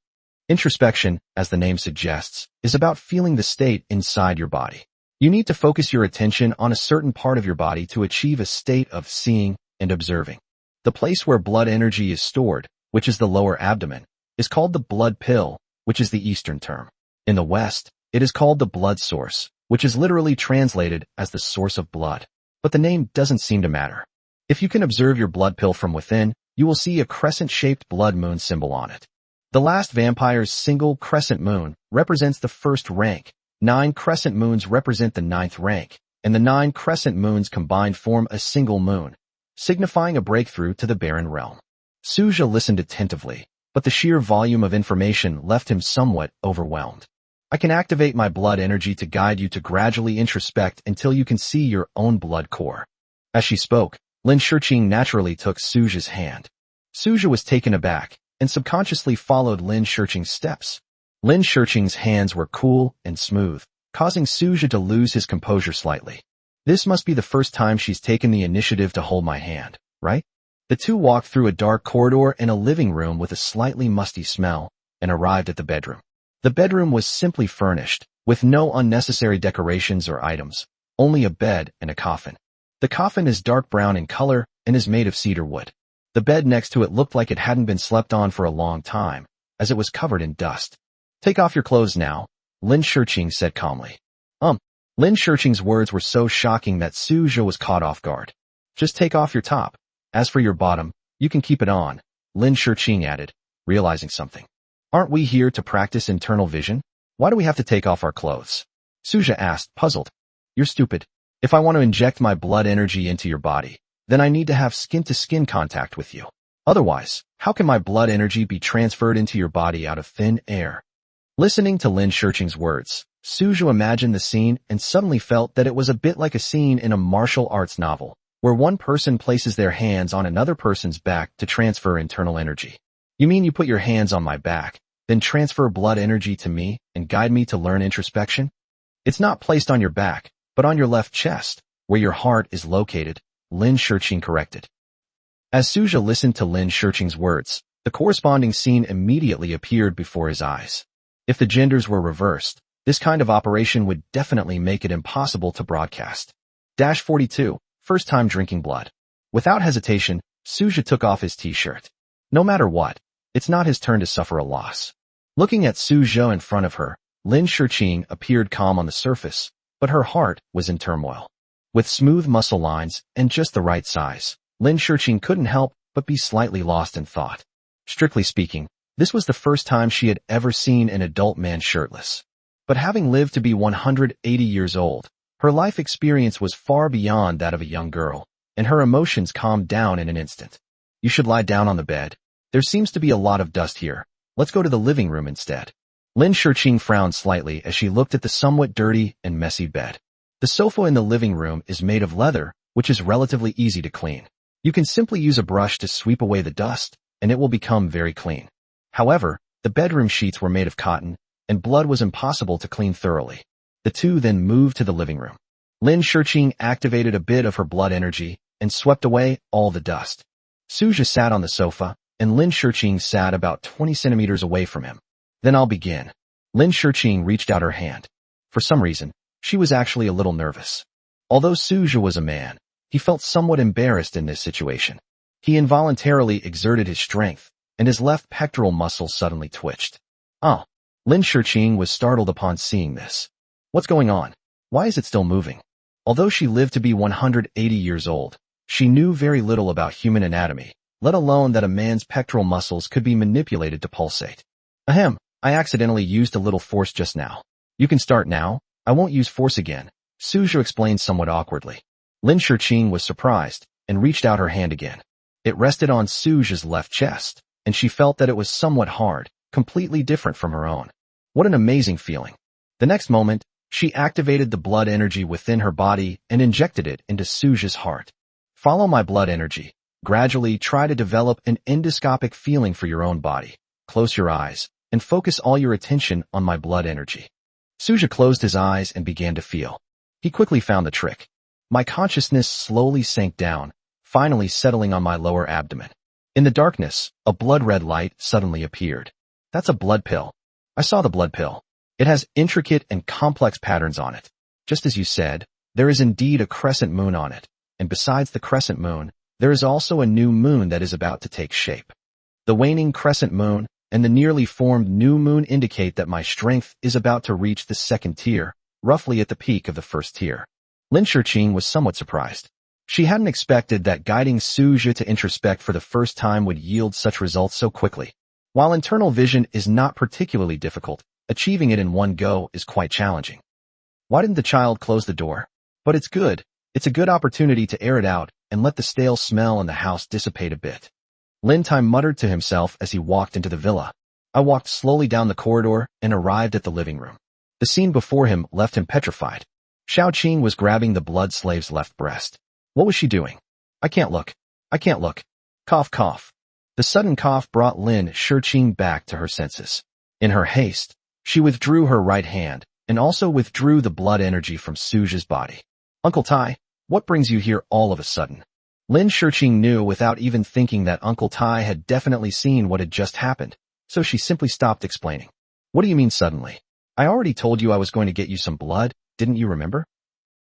Introspection, as the name suggests, is about feeling the state inside your body. You need to focus your attention on a certain part of your body to achieve a state of seeing and observing. The place where blood energy is stored, which is the lower abdomen, is called the blood pill, which is the Eastern term. In the West, it is called the blood source, which is literally translated as the source of blood. But the name doesn't seem to matter. If you can observe your blood pill from within, you will see a crescent-shaped blood moon symbol on it. The last vampire's single crescent moon represents the first rank, 9 crescent moons represent the 9th rank, and the 9 crescent moons combined form a single moon, signifying a breakthrough to the barren realm. Suja listened attentively, but the sheer volume of information left him somewhat overwhelmed. I can activate my blood energy to guide you to gradually introspect until you can see your own blood core. As she spoke, Lin Shiqing naturally took Suja's hand. Suja was taken aback and subconsciously followed Lin Shiqing's steps. Lin Shiqing's hands were cool and smooth, causing Suja to lose his composure slightly. This must be the first time she's taken the initiative to hold my hand, right? The two walked through a dark corridor and a living room with a slightly musty smell and arrived at the bedroom. The bedroom was simply furnished, with no unnecessary decorations or items, only a bed and a coffin. The coffin is dark brown in color and is made of cedar wood. The bed next to it looked like it hadn't been slept on for a long time, as it was covered in dust. Take off your clothes now, Lin Shiqing said calmly. Lin Shiqing's words were so shocking that Suja was caught off guard. Just take off your top. As for your bottom, you can keep it on, Lin Shiqing added, realizing something. Aren't we here to practice internal vision? Why do we have to take off our clothes? Suja asked, puzzled. You're stupid. If I want to inject my blood energy into your body, then I need to have skin-to-skin contact with you. Otherwise, how can my blood energy be transferred into your body out of thin air? Listening to Lin Shiqing's words, Suja imagined the scene and suddenly felt that it was a bit like a scene in a martial arts novel, where one person places their hands on another person's back to transfer internal energy. You mean you put your hands on my back, then transfer blood energy to me and guide me to learn introspection? It's not placed on your back, but on your left chest, where your heart is located, Lin Shiqing corrected. As Suja listened to Lin Shiqing's words, the corresponding scene immediately appeared before his eyes. If the genders were reversed, this kind of operation would definitely make it impossible to broadcast. 42. First time drinking blood. Without hesitation, Suja took off his t-shirt. No matter what, it's not his turn to suffer a loss. Looking at Suja in front of her, Lin Shiqing appeared calm on the surface, but her heart was in turmoil. With smooth muscle lines and just the right size, Lin Shurqing couldn't help but be slightly lost in thought. Strictly speaking, this was the first time she had ever seen an adult man shirtless. But having lived to be 180 years old, her life experience was far beyond that of a young girl, and her emotions calmed down in an instant. You should lie down on the bed. There seems to be a lot of dust here. Let's go to the living room instead. Lin Shurqing frowned slightly as she looked at the somewhat dirty and messy bed. The sofa in the living room is made of leather, which is relatively easy to clean. You can simply use a brush to sweep away the dust, and it will become very clean. However, the bedroom sheets were made of cotton, and blood was impossible to clean thoroughly. The two then moved to the living room. Lin Shurqing activated a bit of her blood energy and swept away all the dust. Suja sat on the sofa, and Lin Shurqing sat about 20 centimeters away from him. Then I'll begin. Lin Shurqing reached out her hand. For some reason, she was actually a little nervous. Although Suja was a man, he felt somewhat embarrassed in this situation. He involuntarily exerted his strength, and his left pectoral muscle suddenly twitched. Oh. Lin Shurqing was startled upon seeing this. What's going on? Why is it still moving? Although she lived to be 180 years old, she knew very little about human anatomy, let alone that a man's pectoral muscles could be manipulated to pulsate. Ahem, I accidentally used a little force just now. You can start now. I won't use force again, Suja explained somewhat awkwardly. Lin Shurqing was surprised and reached out her hand again. It rested on Suja's left chest, and she felt that it was somewhat hard, completely different from her own. What an amazing feeling. The next moment, she activated the blood energy within her body and injected it into Suja's heart. Follow my blood energy. Gradually try to develop an endoscopic feeling for your own body. Close your eyes and focus all your attention on my blood energy. Suja closed his eyes and began to feel. He quickly found the trick. My consciousness slowly sank down, finally settling on my lower abdomen. In the darkness, a blood-red light suddenly appeared. That's a blood pill. I saw the blood pill. It has intricate and complex patterns on it. Just as you said, there is indeed a crescent moon on it, and besides the crescent moon, there is also a new moon that is about to take shape. The waning crescent moon and the nearly formed new moon indicate that my strength is about to reach the second tier, roughly at the peak of the first tier. Lin Shurqing was somewhat surprised. She hadn't expected that guiding Suja to introspect for the first time would yield such results so quickly. While internal vision is not particularly difficult, achieving it in one go is quite challenging. Why didn't the child close the door? But it's good. It's a good opportunity to air it out and let the stale smell in the house dissipate a bit. Lin Tai muttered to himself as he walked into the villa. I walked slowly down the corridor and arrived at the living room. The scene before him left him petrified. Xiao Qing was grabbing the blood slave's left breast. What was she doing? I can't look. I can't look. Cough, cough. The sudden cough brought Lin Shurqing back to her senses. In her haste, she withdrew her right hand and also withdrew the blood energy from Suja's body. Uncle Tai, what brings you here all of a sudden? Lin Shurqing knew without even thinking that Uncle Tai had definitely seen what had just happened, so she simply stopped explaining. What do you mean suddenly? I already told you I was going to get you some blood, didn't you remember?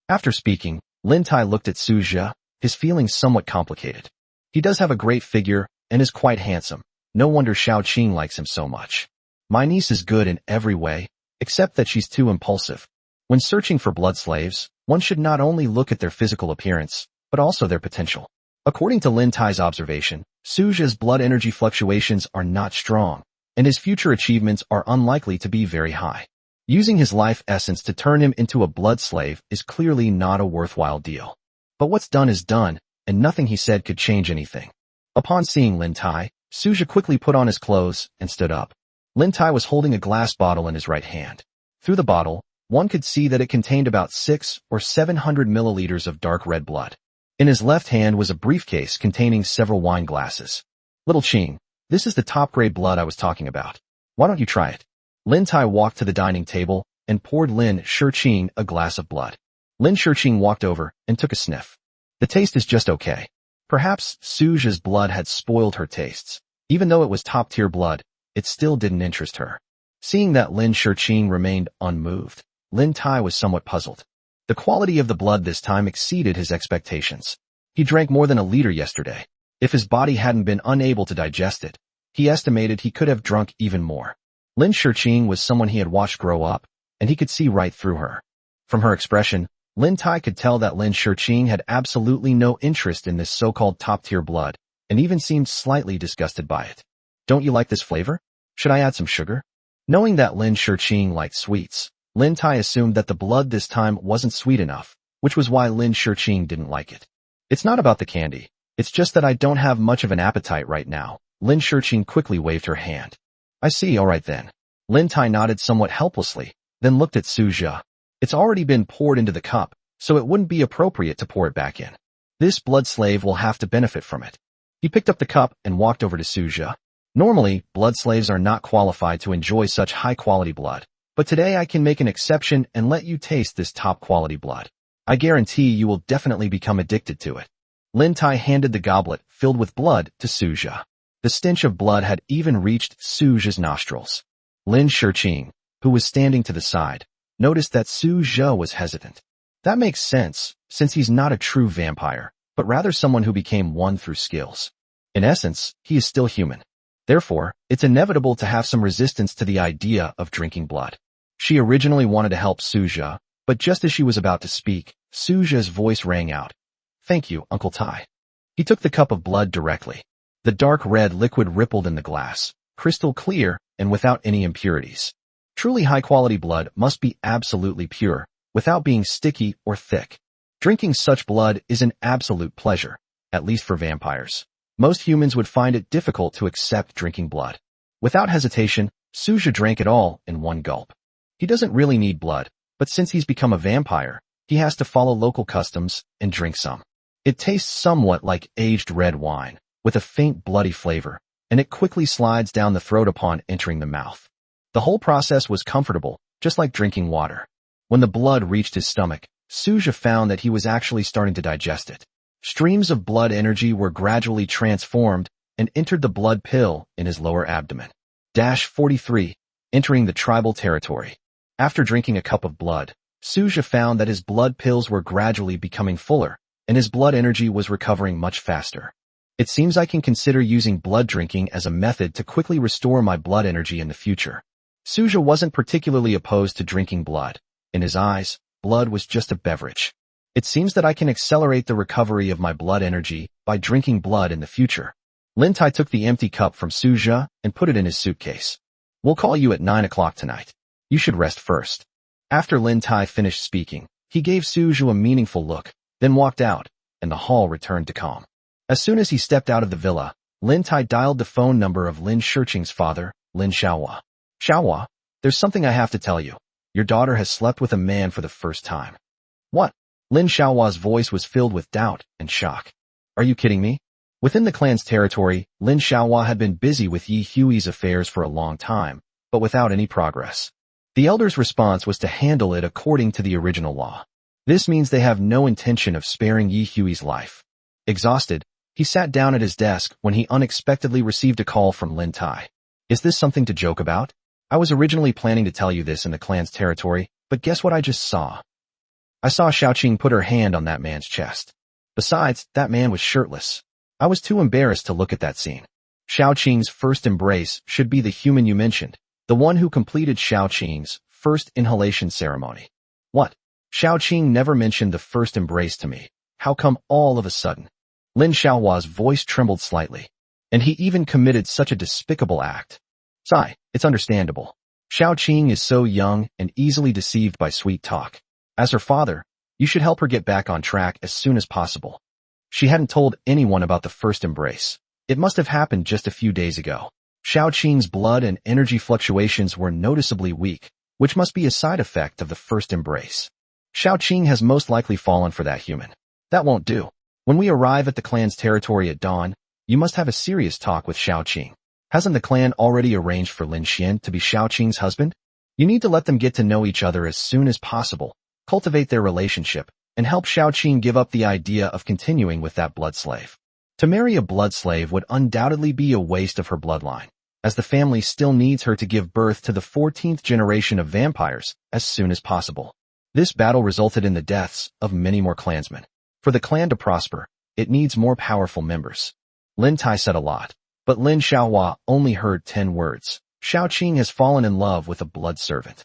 After speaking, Lin Tai looked at Suja, his feelings somewhat complicated. He does have a great figure and is quite handsome. No wonder Xiao Qing likes him so much. My niece is good in every way, except that she's too impulsive. When searching for blood slaves, one should not only look at their physical appearance, but also their potential. According to Lin Tai's observation, Suja's blood energy fluctuations are not strong, and his future achievements are unlikely to be very high. Using his life essence to turn him into a blood slave is clearly not a worthwhile deal. But what's done is done, and nothing he said could change anything. Upon seeing Lin Tai, Suja quickly put on his clothes and stood up. Lin Tai was holding a glass bottle in his right hand. Through the bottle, one could see that it contained about 600 or 700 milliliters of dark red blood. In his left hand was a briefcase containing several wine glasses. Little Qing, this is the top-grade blood I was talking about. Why don't you try it? Lin Tai walked to the dining table and poured Lin Shurqing a glass of blood. Lin Shurqing walked over and took a sniff. The taste is just okay. Perhaps Suja's blood had spoiled her tastes. Even though it was top-tier blood, it still didn't interest her. Seeing that Lin Shurqing remained unmoved, Lin Tai was somewhat puzzled. The quality of the blood this time exceeded his expectations. He drank more than a liter yesterday. If his body hadn't been unable to digest it, he estimated he could have drunk even more. Lin Shurqing was someone he had watched grow up, and he could see right through her. From her expression, Lin Tai could tell that Lin Shiqing had absolutely no interest in this so-called top-tier blood, and even seemed slightly disgusted by it. Don't you like this flavor? Should I add some sugar? Knowing that Lin Shiqing liked sweets, Lin Tai assumed that the blood this time wasn't sweet enough, which was why Lin Shiqing didn't like it. It's not about the candy. It's just that I don't have much of an appetite right now. Lin Shiqing quickly waved her hand. I see, all right then. Lin Tai nodded somewhat helplessly, then looked at Su Jia. It's already been poured into the cup, so it wouldn't be appropriate to pour it back in. This blood slave will have to benefit from it. He picked up the cup and walked over to Su Jia. Normally, blood slaves are not qualified to enjoy such high-quality blood, but today I can make an exception and let you taste this top-quality blood. I guarantee you will definitely become addicted to it. Lin Tai handed the goblet, filled with blood, to Su Jia. The stench of blood had even reached Su Jia's nostrils. Lin Shiqing, who was standing to the side, noticed that Su Jia was hesitant. That makes sense, since he's not a true vampire, but rather someone who became one through skills. In essence, he is still human. Therefore, it's inevitable to have some resistance to the idea of drinking blood. She originally wanted to help Su Jia, but just as she was about to speak, Su Jia's voice rang out. Thank you, Uncle Tai. He took the cup of blood directly. The dark red liquid rippled in the glass, crystal clear and without any impurities. Truly high-quality blood must be absolutely pure, without being sticky or thick. Drinking such blood is an absolute pleasure, at least for vampires. Most humans would find it difficult to accept drinking blood. Without hesitation, Su Jia drank it all in one gulp. He doesn't really need blood, but since he's become a vampire, he has to follow local customs and drink some. It tastes somewhat like aged red wine, with a faint bloody flavor, and it quickly slides down the throat upon entering the mouth. The whole process was comfortable, just like drinking water. When the blood reached his stomach, Su Jia found that he was actually starting to digest it. Streams of blood energy were gradually transformed and entered the blood pill in his lower abdomen. 43. Entering the tribal territory. After drinking a cup of blood, Su Jia found that his blood pills were gradually becoming fuller, and his blood energy was recovering much faster. It seems I can consider using blood drinking as a method to quickly restore my blood energy in the future. Su Jia wasn't particularly opposed to drinking blood. In his eyes, blood was just a beverage. It seems that I can accelerate the recovery of my blood energy by drinking blood in the future. Lin Tai took the empty cup from Su Jia and put it in his suitcase. We'll call you at 9 o'clock tonight. You should rest first. After Lin Tai finished speaking, he gave Su Jia a meaningful look, then walked out, and the hall returned to calm. As soon as he stepped out of the villa, Lin Tai dialed the phone number of Lin Shiqing's father, Lin Xiaohua. Xiaohua, there's something I have to tell you. Your daughter has slept with a man for the first time. What? Lin Xiaohua's voice was filled with doubt and shock. Are you kidding me? Within the clan's territory, Lin Xiaohua had been busy with Yi Hui's affairs for a long time, but without any progress. The elder's response was to handle it according to the original law. This means they have no intention of sparing Yi Hui's life. Exhausted, he sat down at his desk when he unexpectedly received a call from Lin Tai. Is this something to joke about? I was originally planning to tell you this in the clan's territory, but guess what I just saw? I saw Xiaoqing put her hand on that man's chest. Besides, that man was shirtless. I was too embarrassed to look at that scene. Xiaoqing's first embrace should be the human you mentioned, the one who completed Xiaoqing's first inhalation ceremony. What? Xiaoqing never mentioned the first embrace to me. How come all of a sudden? Lin Xiaohua's voice trembled slightly. And he even committed such a despicable act. Sigh, it's understandable. Xiaoqing is so young and easily deceived by sweet talk. As her father, you should help her get back on track as soon as possible. She hadn't told anyone about the first embrace. It must have happened just a few days ago. Xiaoqing's blood and energy fluctuations were noticeably weak, which must be a side effect of the first embrace. Xiaoqing has most likely fallen for that human. That won't do. When we arrive at the clan's territory at dawn, you must have a serious talk with Xiaoqing. Hasn't the clan already arranged for Lin Xian to be Xiaoqing's husband? You need to let them get to know each other as soon as possible, cultivate their relationship, and help Xiaoqing give up the idea of continuing with that blood slave. To marry a blood slave would undoubtedly be a waste of her bloodline, as the family still needs her to give birth to the 14th generation of vampires as soon as possible. This battle resulted in the deaths of many more clansmen. For the clan to prosper, it needs more powerful members. Lin Tai said a lot, but Lin Xiaohua only heard 10 words. Xiaoqing has fallen in love with a blood servant.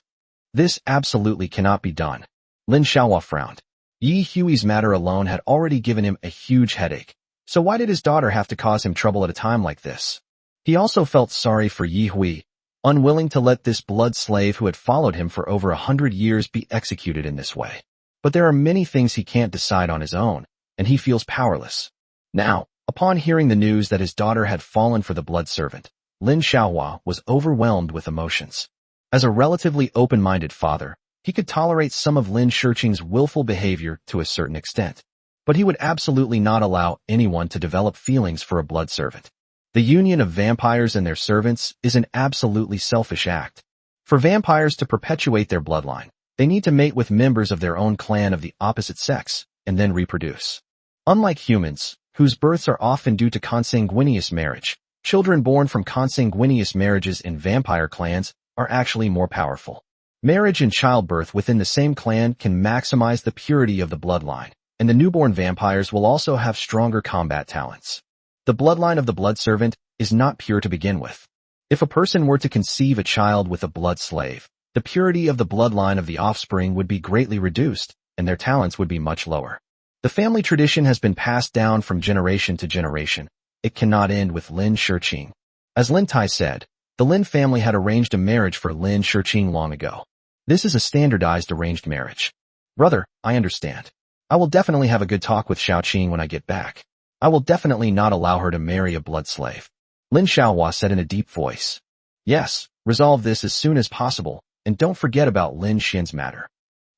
This absolutely cannot be done. Lin Xiaohua frowned. Yi Hui's matter alone had already given him a huge headache, so why did his daughter have to cause him trouble at a time like this? He also felt sorry for Yi Hui, unwilling to let this blood slave who had followed him for over 100 years be executed in this way. But there are many things he can't decide on his own, and he feels powerless. Now, upon hearing the news that his daughter had fallen for the blood servant, Lin Xiaohua was overwhelmed with emotions. As a relatively open-minded father, he could tolerate some of Lin Shiqing's willful behavior to a certain extent, but he would absolutely not allow anyone to develop feelings for a blood servant. The union of vampires and their servants is an absolutely selfish act. For vampires to perpetuate their bloodline, they need to mate with members of their own clan of the opposite sex, and then reproduce. Unlike humans, whose births are often due to consanguineous marriage, children born from consanguineous marriages in vampire clans are actually more powerful. Marriage and childbirth within the same clan can maximize the purity of the bloodline, and the newborn vampires will also have stronger combat talents. The bloodline of the blood servant is not pure to begin with. If a person were to conceive a child with a blood slave, the purity of the bloodline of the offspring would be greatly reduced, and their talents would be much lower. The family tradition has been passed down from generation to generation. It cannot end with Lin Shiqing. As Lin Tai said, the Lin family had arranged a marriage for Lin Shiqing long ago. This is a standardized arranged marriage. Brother, I understand. I will definitely have a good talk with Xiaoqing when I get back. I will definitely not allow her to marry a blood slave. Lin Xiaohua said in a deep voice. Yes, resolve this as soon as possible, and don't forget about Lin Xian's matter.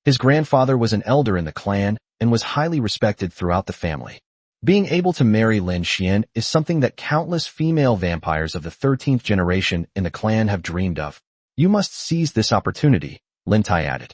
His grandfather was an elder in the clan and was highly respected throughout the family. Being able to marry Lin Xian is something that countless female vampires of the 13th generation in the clan have dreamed of. You must seize this opportunity, Lin Tai added.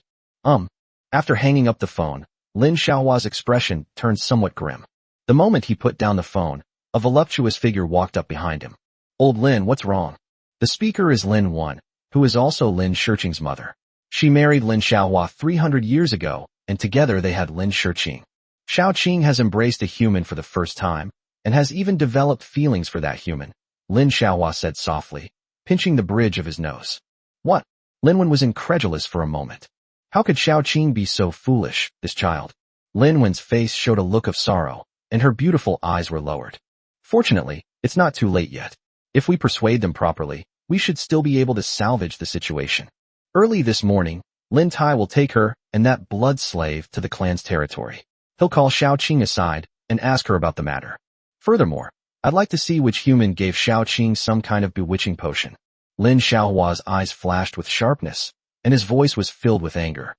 After hanging up the phone, Lin Xiaohua's expression turned somewhat grim. The moment he put down the phone, a voluptuous figure walked up behind him. Old Lin, what's wrong? The speaker is Lin Wan, who is also Lin Shiqing's mother. She married Lin Xiaohua 300 years ago, and together they had Lin Shiqing. Xiaoqing has embraced a human for the first time, and has even developed feelings for that human, Lin Xiaohua said softly, pinching the bridge of his nose. What? Lin Wan was incredulous for a moment. How could Xiaoqing be so foolish, this child? Lin Wan's face showed a look of sorrow, and her beautiful eyes were lowered. Fortunately, it's not too late yet. If we persuade them properly, we should still be able to salvage the situation. Early this morning, Lin Tai will take her and that blood slave to the clan's territory. He'll call Xiaoqing aside and ask her about the matter. Furthermore, I'd like to see which human gave Xiaoqing some kind of bewitching potion. Lin Xiaohua's eyes flashed with sharpness, and his voice was filled with anger.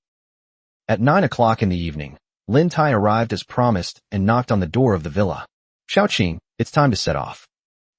At 9 o'clock in the evening, Lin Tai arrived as promised and knocked on the door of the villa. Xiaoqing, it's time to set off.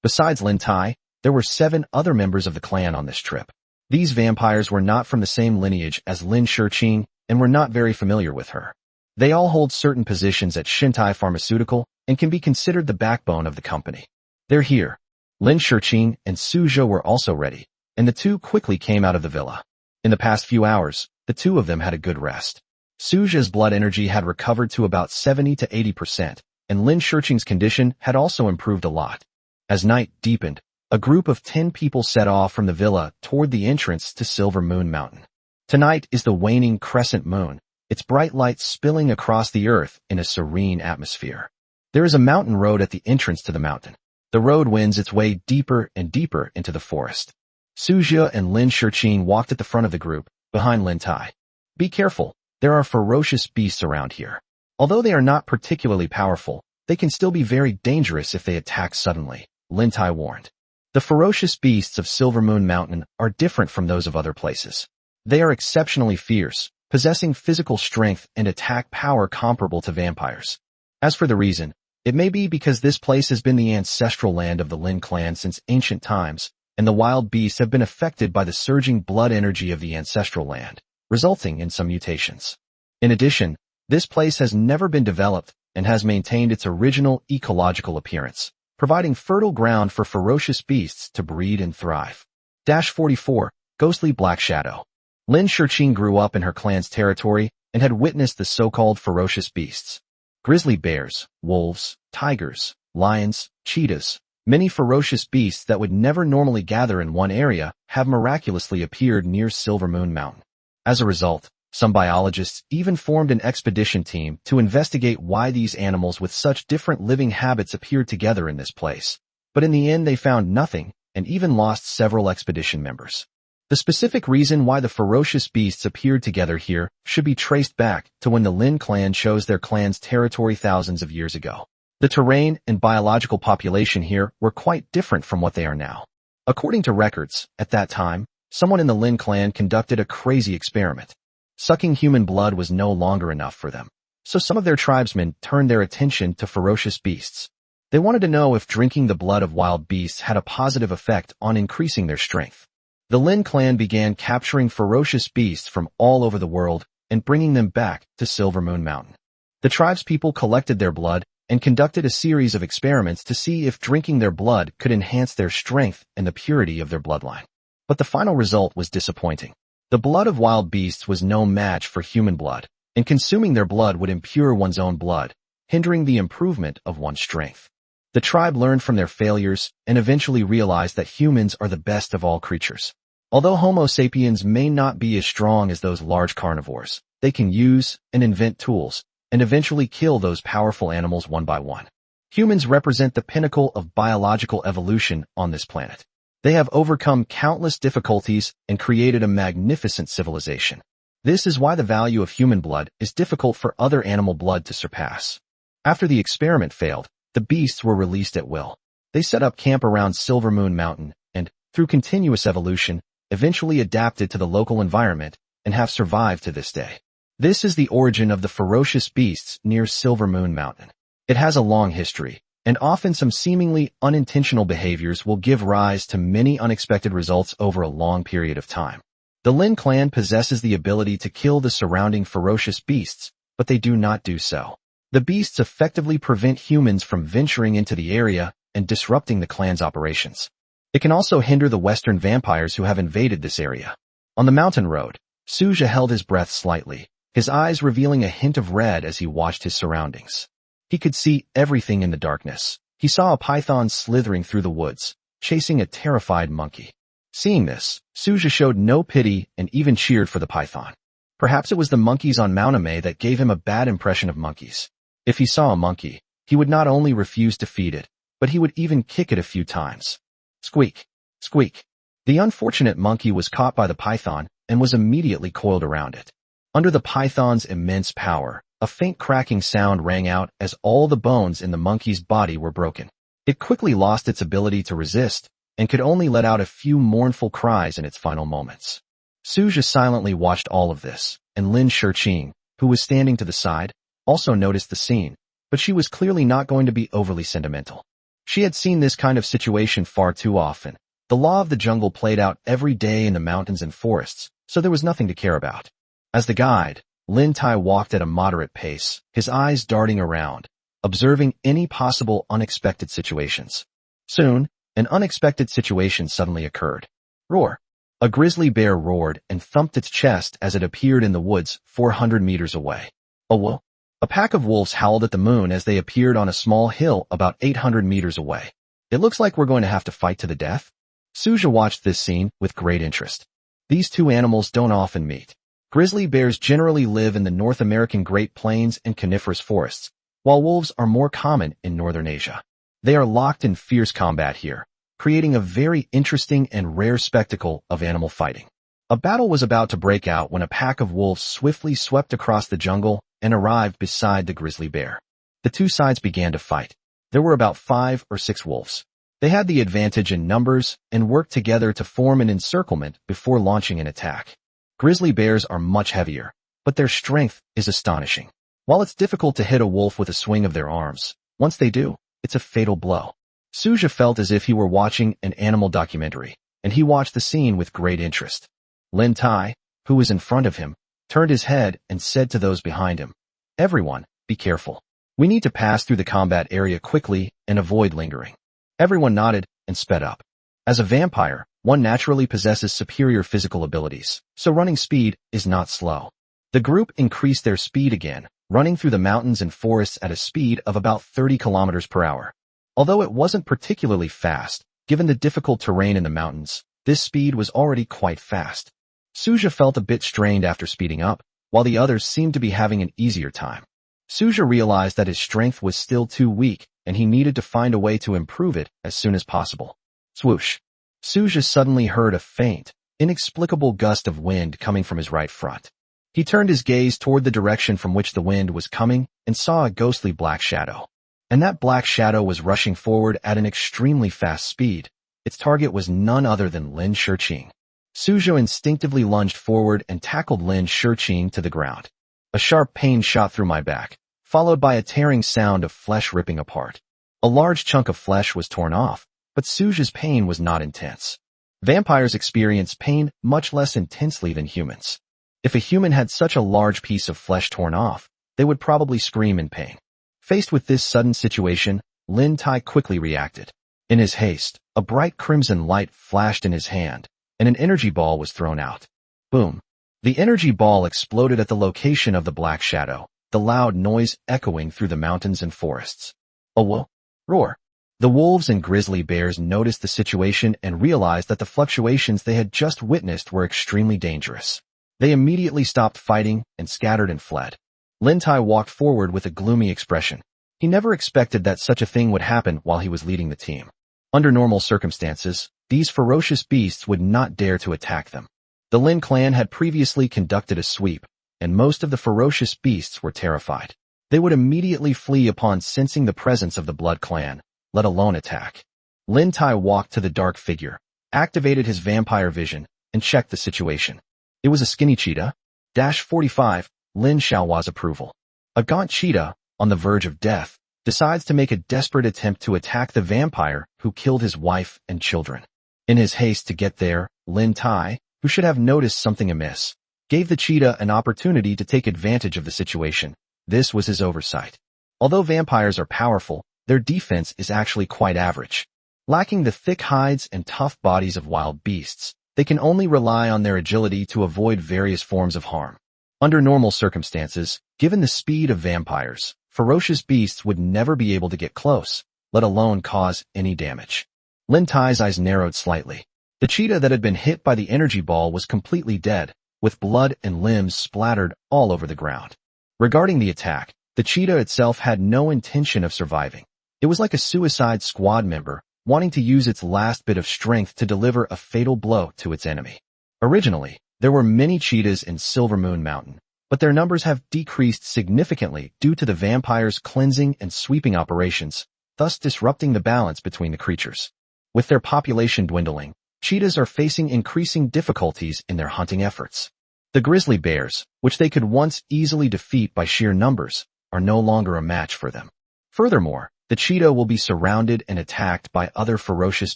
Besides Lin Tai, there were 7 other members of the clan on this trip. These vampires were not from the same lineage as Lin Shiqing and were not very familiar with her. They all hold certain positions at Shintai Pharmaceutical and can be considered the backbone of the company. They're here. Lin Shiqing and Suzhou were also ready, and the two quickly came out of the villa. In the past few hours, the two of them had a good rest. Suzhou's blood energy had recovered to about 70 to 80%, and Lin Shiqing's condition had also improved a lot. As night deepened, a group of 10 people set off from the villa toward the entrance to Silver Moon Mountain. Tonight is the waning crescent moon, its bright light spilling across the earth in a serene atmosphere. There is a mountain road at the entrance to the mountain. The road wends its way deeper and deeper into the forest. Suzhou and Lin Shiqing walked at the front of the group, behind Lin Tai. Be careful, there are ferocious beasts around here. Although they are not particularly powerful, they can still be very dangerous if they attack suddenly, Lin Tai warned. The ferocious beasts of Silver Moon Mountain are different from those of other places. They are exceptionally fierce, possessing physical strength and attack power comparable to vampires. As for the reason, it may be because this place has been the ancestral land of the Lin clan since ancient times, and the wild beasts have been affected by the surging blood energy of the ancestral land, resulting in some mutations. In addition, this place has never been developed and has maintained its original ecological appearance, providing fertile ground for ferocious beasts to breed and thrive. 44. Ghostly Black Shadow. Lin Shiqing grew up in her clan's territory and had witnessed the so-called ferocious beasts. Grizzly bears, wolves, tigers, lions, cheetahs, many ferocious beasts that would never normally gather in one area have miraculously appeared near Silver Moon Mountain. As a result, Some biologists even formed an expedition team to investigate why these animals with such different living habits appeared together in this place. But in the end they found nothing, and even lost several expedition members. The specific reason why the ferocious beasts appeared together here should be traced back to when the Lin clan chose their clan's territory thousands of years ago. The terrain and biological population here were quite different from what they are now. According to records, at that time, someone in the Lin clan conducted a crazy experiment. Sucking human blood was no longer enough for them, so some of their tribesmen turned their attention to ferocious beasts. They wanted to know if drinking the blood of wild beasts had a positive effect on increasing their strength. The Lin clan began capturing ferocious beasts from all over the world and bringing them back to Silver Moon Mountain. The tribespeople collected their blood and conducted a series of experiments to see if drinking their blood could enhance their strength and the purity of their bloodline. But the final result was disappointing. The blood of wild beasts was no match for human blood, and consuming their blood would impure one's own blood, hindering the improvement of one's strength. The tribe learned from their failures and eventually realized that humans are the best of all creatures. Although Homo sapiens may not be as strong as those large carnivores, they can use and invent tools, and eventually kill those powerful animals one by one. Humans represent the pinnacle of biological evolution on this planet. They have overcome countless difficulties and created a magnificent civilization. This is why the value of human blood is difficult for other animal blood to surpass. After the experiment failed, the beasts were released at will. They set up camp around Silver Moon Mountain and, through continuous evolution, eventually adapted to the local environment and have survived to this day. This is the origin of the ferocious beasts near Silver Moon Mountain. It has a long history, and often some seemingly unintentional behaviors will give rise to many unexpected results over a long period of time. The Lin clan possesses the ability to kill the surrounding ferocious beasts, but they do not do so. The beasts effectively prevent humans from venturing into the area and disrupting the clan's operations. It can also hinder the western vampires who have invaded this area. On the mountain road, Suja held his breath slightly, his eyes revealing a hint of red as he watched his surroundings. He could see everything in the darkness. He saw a python slithering through the woods, chasing a terrified monkey. Seeing this, Suja showed no pity and even cheered for the python. Perhaps it was the monkeys on Mount Ame that gave him a bad impression of monkeys. If he saw a monkey, he would not only refuse to feed it, but he would even kick it a few times. Squeak! Squeak! The unfortunate monkey was caught by the python and was immediately coiled around it. Under the python's immense power, a faint cracking sound rang out as all the bones in the monkey's body were broken. It quickly lost its ability to resist and could only let out a few mournful cries in its final moments. Suja silently watched all of this, and Lin Shiqing, who was standing to the side, also noticed the scene, but she was clearly not going to be overly sentimental. She had seen this kind of situation far too often. The law of the jungle played out every day in the mountains and forests, so there was nothing to care about. As the guide, Lin Tai walked at a moderate pace, his eyes darting around, observing any possible unexpected situations. Soon, an unexpected situation suddenly occurred. Roar! A grizzly bear roared and thumped its chest as it appeared in the woods 400 meters away. Whoa! A pack of wolves howled at the moon as they appeared on a small hill about 800 meters away. It looks like we're going to have to fight to the death. Suja watched this scene with great interest. These two animals don't often meet. Grizzly bears generally live in the North American Great Plains and coniferous forests, while wolves are more common in northern Asia. They are locked in fierce combat here, creating a very interesting and rare spectacle of animal fighting. A battle was about to break out when a pack of wolves swiftly swept across the jungle and arrived beside the grizzly bear. The two sides began to fight. There were about 5 or 6 wolves. They had the advantage in numbers and worked together to form an encirclement before launching an attack. Grizzly bears are much heavier, but their strength is astonishing. While it's difficult to hit a wolf with a swing of their arms, once they do, it's a fatal blow. Suja felt as if he were watching an animal documentary, and he watched the scene with great interest. Lin Tai, who was in front of him, turned his head and said to those behind him, "Everyone, be careful. We need to pass through the combat area quickly and avoid lingering." Everyone nodded and sped up. As a vampire, one naturally possesses superior physical abilities, so running speed is not slow. The group increased their speed again, running through the mountains and forests at a speed of about 30 kilometers per hour. Although it wasn't particularly fast, given the difficult terrain in the mountains, this speed was already quite fast. Suja felt a bit strained after speeding up, while the others seemed to be having an easier time. Suja realized that his strength was still too weak, and he needed to find a way to improve it as soon as possible. Swoosh. Suja suddenly heard a faint, inexplicable gust of wind coming from his right front. He turned his gaze toward the direction from which the wind was coming and saw a ghostly black shadow. And that black shadow was rushing forward at an extremely fast speed. Its target was none other than Lin Shiqing. Suja instinctively lunged forward and tackled Lin Shiqing to the ground. A sharp pain shot through my back, followed by a tearing sound of flesh ripping apart. A large chunk of flesh was torn off, but Suja's pain was not intense. Vampires experience pain much less intensely than humans. If a human had such a large piece of flesh torn off, they would probably scream in pain. Faced with this sudden situation, Lin Tai quickly reacted. In his haste, a bright crimson light flashed in his hand, and an energy ball was thrown out. Boom. The energy ball exploded at the location of the black shadow, the loud noise echoing through the mountains and forests. A roar. The wolves and grizzly bears noticed the situation and realized that the fluctuations they had just witnessed were extremely dangerous. They immediately stopped fighting and scattered and fled. Lin Tai walked forward with a gloomy expression. He never expected that such a thing would happen while he was leading the team. Under normal circumstances, these ferocious beasts would not dare to attack them. The Lin clan had previously conducted a sweep, and most of the ferocious beasts were terrified. They would immediately flee upon sensing the presence of the Blood clan, let alone attack. Lin Tai walked to the dark figure, activated his vampire vision, and checked the situation. It was a skinny cheetah. 45, Lin Xiaohua's approval. A gaunt cheetah, on the verge of death, decides to make a desperate attempt to attack the vampire who killed his wife and children. In his haste to get there, Lin Tai, who should have noticed something amiss, gave the cheetah an opportunity to take advantage of the situation. This was his oversight. Although vampires are powerful, their defense is actually quite average. Lacking the thick hides and tough bodies of wild beasts, they can only rely on their agility to avoid various forms of harm. Under normal circumstances, given the speed of vampires, ferocious beasts would never be able to get close, let alone cause any damage. Lin Tai's eyes narrowed slightly. The cheetah that had been hit by the energy ball was completely dead, with blood and limbs splattered all over the ground. Regarding the attack, the cheetah itself had no intention of surviving. It was like a suicide squad member, wanting to use its last bit of strength to deliver a fatal blow to its enemy. Originally, there were many cheetahs in Silver Moon Mountain, but their numbers have decreased significantly due to the vampires' cleansing and sweeping operations, thus disrupting the balance between the creatures. With their population dwindling, cheetahs are facing increasing difficulties in their hunting efforts. The grizzly bears, which they could once easily defeat by sheer numbers, are no longer a match for them. Furthermore, the cheetah will be surrounded and attacked by other ferocious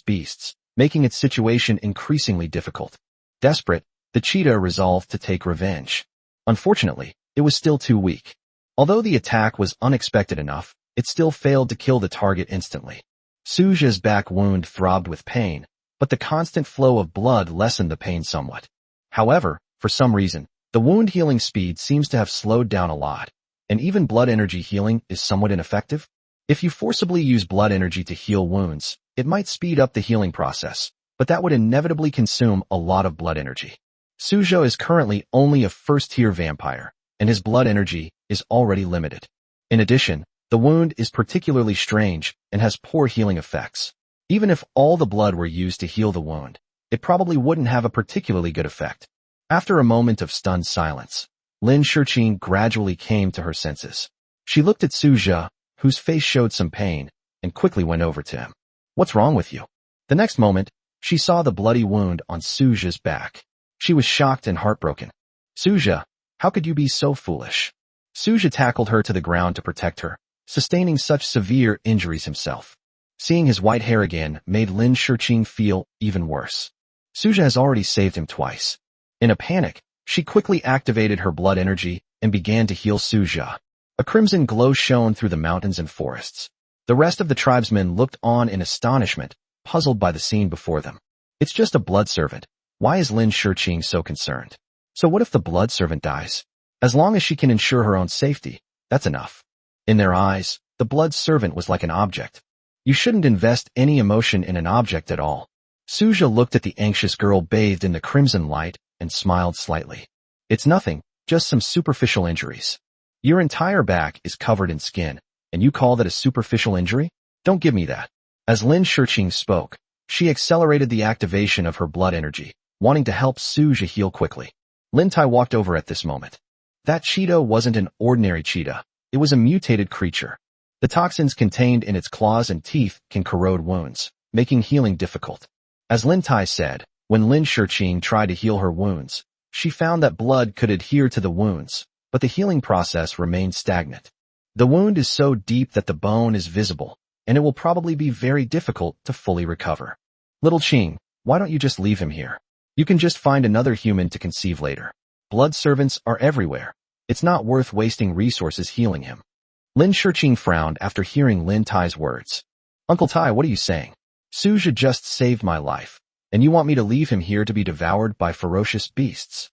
beasts, making its situation increasingly difficult. Desperate, the cheetah resolved to take revenge. Unfortunately, it was still too weak. Although the attack was unexpected enough, it still failed to kill the target instantly. Suja's back wound throbbed with pain, but the constant flow of blood lessened the pain somewhat. However, for some reason, the wound healing speed seems to have slowed down a lot, and even blood energy healing is somewhat ineffective. If you forcibly use blood energy to heal wounds, it might speed up the healing process, but that would inevitably consume a lot of blood energy. Suja is currently only a first-tier vampire, and his blood energy is already limited. In addition, the wound is particularly strange and has poor healing effects. Even if all the blood were used to heal the wound, it probably wouldn't have a particularly good effect. After a moment of stunned silence, Lin Shiqing gradually came to her senses. She looked at Suja, whose face showed some pain, and quickly went over to him. "What's wrong with you?" The next moment, she saw the bloody wound on Suja's back. She was shocked and heartbroken. "Suja, how could you be so foolish?" Suja tackled her to the ground to protect her, sustaining such severe injuries himself. Seeing his white hair again made Lin Shiqing feel even worse. Suja has already saved him twice. In a panic, she quickly activated her blood energy and began to heal Suja. A crimson glow shone through the mountains and forests. The rest of the tribesmen looked on in astonishment, puzzled by the scene before them. It's just a blood servant. Why is Lin Shiqing so concerned? So what if the blood servant dies? As long as she can ensure her own safety, that's enough. In their eyes, the blood servant was like an object. You shouldn't invest any emotion in an object at all. Suja looked at the anxious girl bathed in the crimson light and smiled slightly. "It's nothing, Just some superficial injuries. Your entire back is covered in skin, and you call that a superficial injury? Don't give me that. As Lin Shiqing spoke, she accelerated the activation of her blood energy, wanting to help Suja heal quickly. Lin Tai walked over at this moment. That cheetah wasn't an ordinary cheetah. It was a mutated creature. The toxins contained in its claws and teeth can corrode wounds, making healing difficult. As Lin Tai said, when Lin Shiqing tried to heal her wounds, she found that blood could adhere to the wounds, but the healing process remained stagnant. The wound is so deep that the bone is visible, and it will probably be very difficult to fully recover. Little Qing, why don't you just leave him here? You can just find another human to conceive later. Blood servants are everywhere. It's not worth wasting resources healing him. Lin Shiqing frowned after hearing Lin Tai's words. Uncle Tai, what are you saying? Suja just saved my life, and you want me to leave him here to be devoured by ferocious beasts?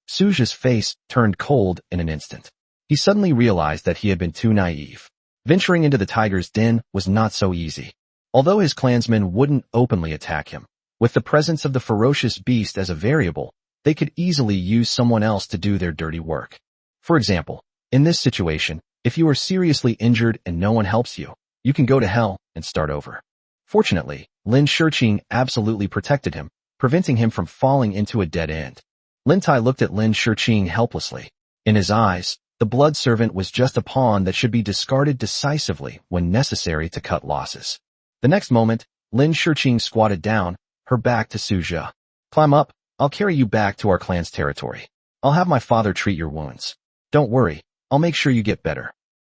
Suja's face turned cold in an instant. He suddenly realized that he had been too naive. Venturing into the tiger's den was not so easy. Although his clansmen wouldn't openly attack him, with the presence of the ferocious beast as a variable, they could easily use someone else to do their dirty work. For example, in this situation, if you are seriously injured and no one helps you, you can go to hell and start over. Fortunately, Lin Shiqing absolutely protected him, preventing him from falling into a dead end. Lin Tai looked at Lin Shiqing helplessly. In his eyes, the blood servant was just a pawn that should be discarded decisively when necessary to cut losses. The next moment, Lin Shiqing squatted down, her back to Suja. Climb up, I'll carry you back to our clan's territory. I'll have my father treat your wounds. Don't worry, I'll make sure you get better.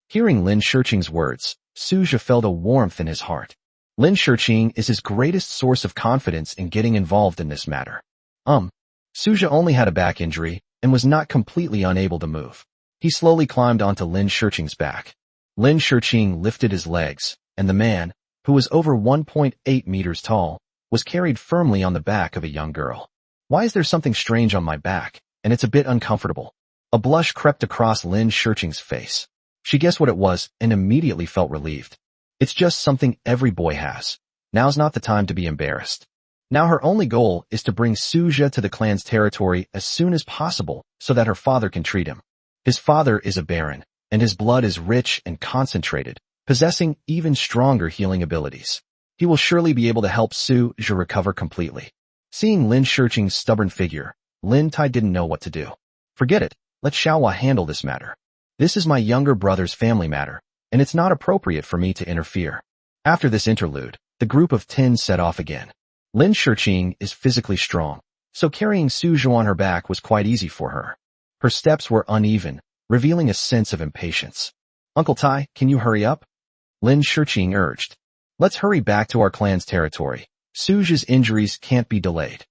Hearing Lin Shiqing's words, Suja felt a warmth in his heart. Lin Shiqing is his greatest source of confidence in getting involved in this matter. Suja only had a back injury and was not completely unable to move. He slowly climbed onto Lin Shiqing's back. Lin Shiqing lifted his legs, and the man, who was over 1.8 meters tall, was carried firmly on the back of a young girl. Why is there something strange on my back, and it's a bit uncomfortable? A blush crept across Lin Shiqing's face. She guessed what it was and immediately felt relieved. It's just something every boy has. Now's not the time to be embarrassed. Now her only goal is to bring Suja to the clan's territory as soon as possible so that her father can treat him. His father is a baron, and his blood is rich and concentrated, possessing even stronger healing abilities. He will surely be able to help Suja recover completely. Seeing Lin Shiqing's stubborn figure, Lin Tai didn't know what to do. Forget it, let Xiaohua handle this matter. This is my younger brother's family matter, and it's not appropriate for me to interfere. After this interlude, the group of 10 set off again. Lin Shiqing is physically strong, so carrying Suja on her back was quite easy for her. Her steps were uneven, revealing a sense of impatience. Uncle Tai, can you hurry up? Lin Shiqing urged. Let's hurry back to our clan's territory. Suja's injuries can't be delayed.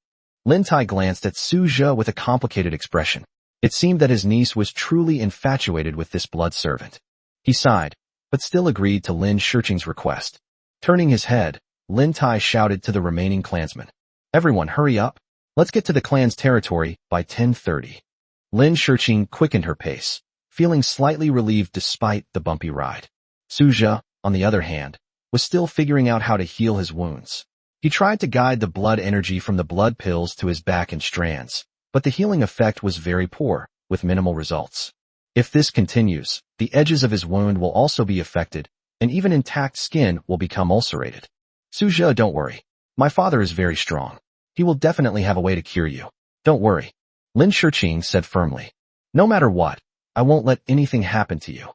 Lin Tai glanced at Suja with a complicated expression. It seemed that his niece was truly infatuated with this blood servant. He sighed, but still agreed to Lin Shiqing's request. Turning his head, Lin Tai shouted to the remaining clansmen. Everyone hurry up. Let's get to the clan's territory by 10:30. Lin Shiqing quickened her pace, feeling slightly relieved despite the bumpy ride. Suja, on the other hand, was still figuring out how to heal his wounds. He tried to guide the blood energy from the blood pills to his back in strands, but the healing effect was very poor, with minimal results. If this continues, the edges of his wound will also be affected, and even intact skin will become ulcerated. Suja, don't worry. My father is very strong. He will definitely have a way to cure you. Don't worry. Lin Shiqing said firmly. No matter what, I won't let anything happen to you.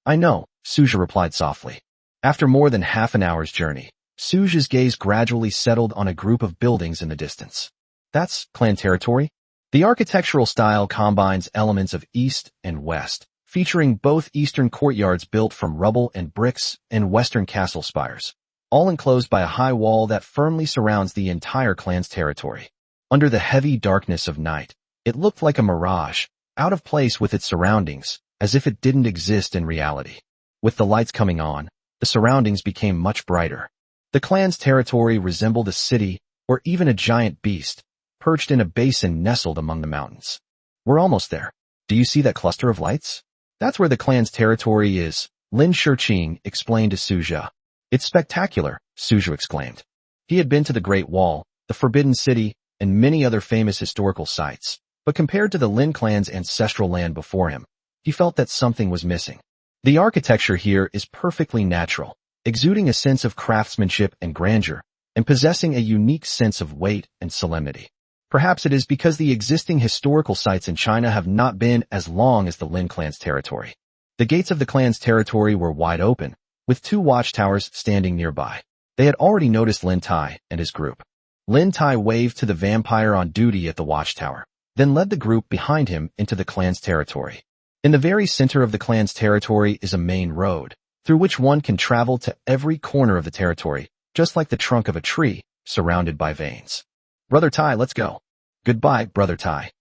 I know, Suja replied softly. After more than half an hour's journey, Suja's gaze gradually settled on a group of buildings in the distance. That's clan territory? The architectural style combines elements of East and West, featuring both eastern courtyards built from rubble and bricks and western castle spires, all enclosed by a high wall that firmly surrounds the entire clan's territory. Under the heavy darkness of night, it looked like a mirage, out of place with its surroundings, as if it didn't exist in reality. With the lights coming on, the surroundings became much brighter. The clan's territory resembled a city or even a giant beast, perched in a basin nestled among the mountains. We're almost there. Do you see that cluster of lights? That's where the clan's territory is, Lin Shiqing explained to Suja. It's spectacular, Suja exclaimed. He had been to the Great Wall, the Forbidden City, and many other famous historical sites, but compared to the Lin clan's ancestral land before him, he felt that something was missing. The architecture here is perfectly natural, exuding a sense of craftsmanship and grandeur, and possessing a unique sense of weight and solemnity. Perhaps it is because the existing historical sites in China have not been as long as the Lin clan's territory. The gates of the clan's territory were wide open, with 2 watchtowers standing nearby. They had already noticed Lin Tai and his group. Lin Tai waved to the vampire on duty at the watchtower, then led the group behind him into the clan's territory. In the very center of the clan's territory is a main road, through which one can travel to every corner of the territory, just like the trunk of a tree, surrounded by veins. Brother Tai, let's go. Goodbye, Brother Tai.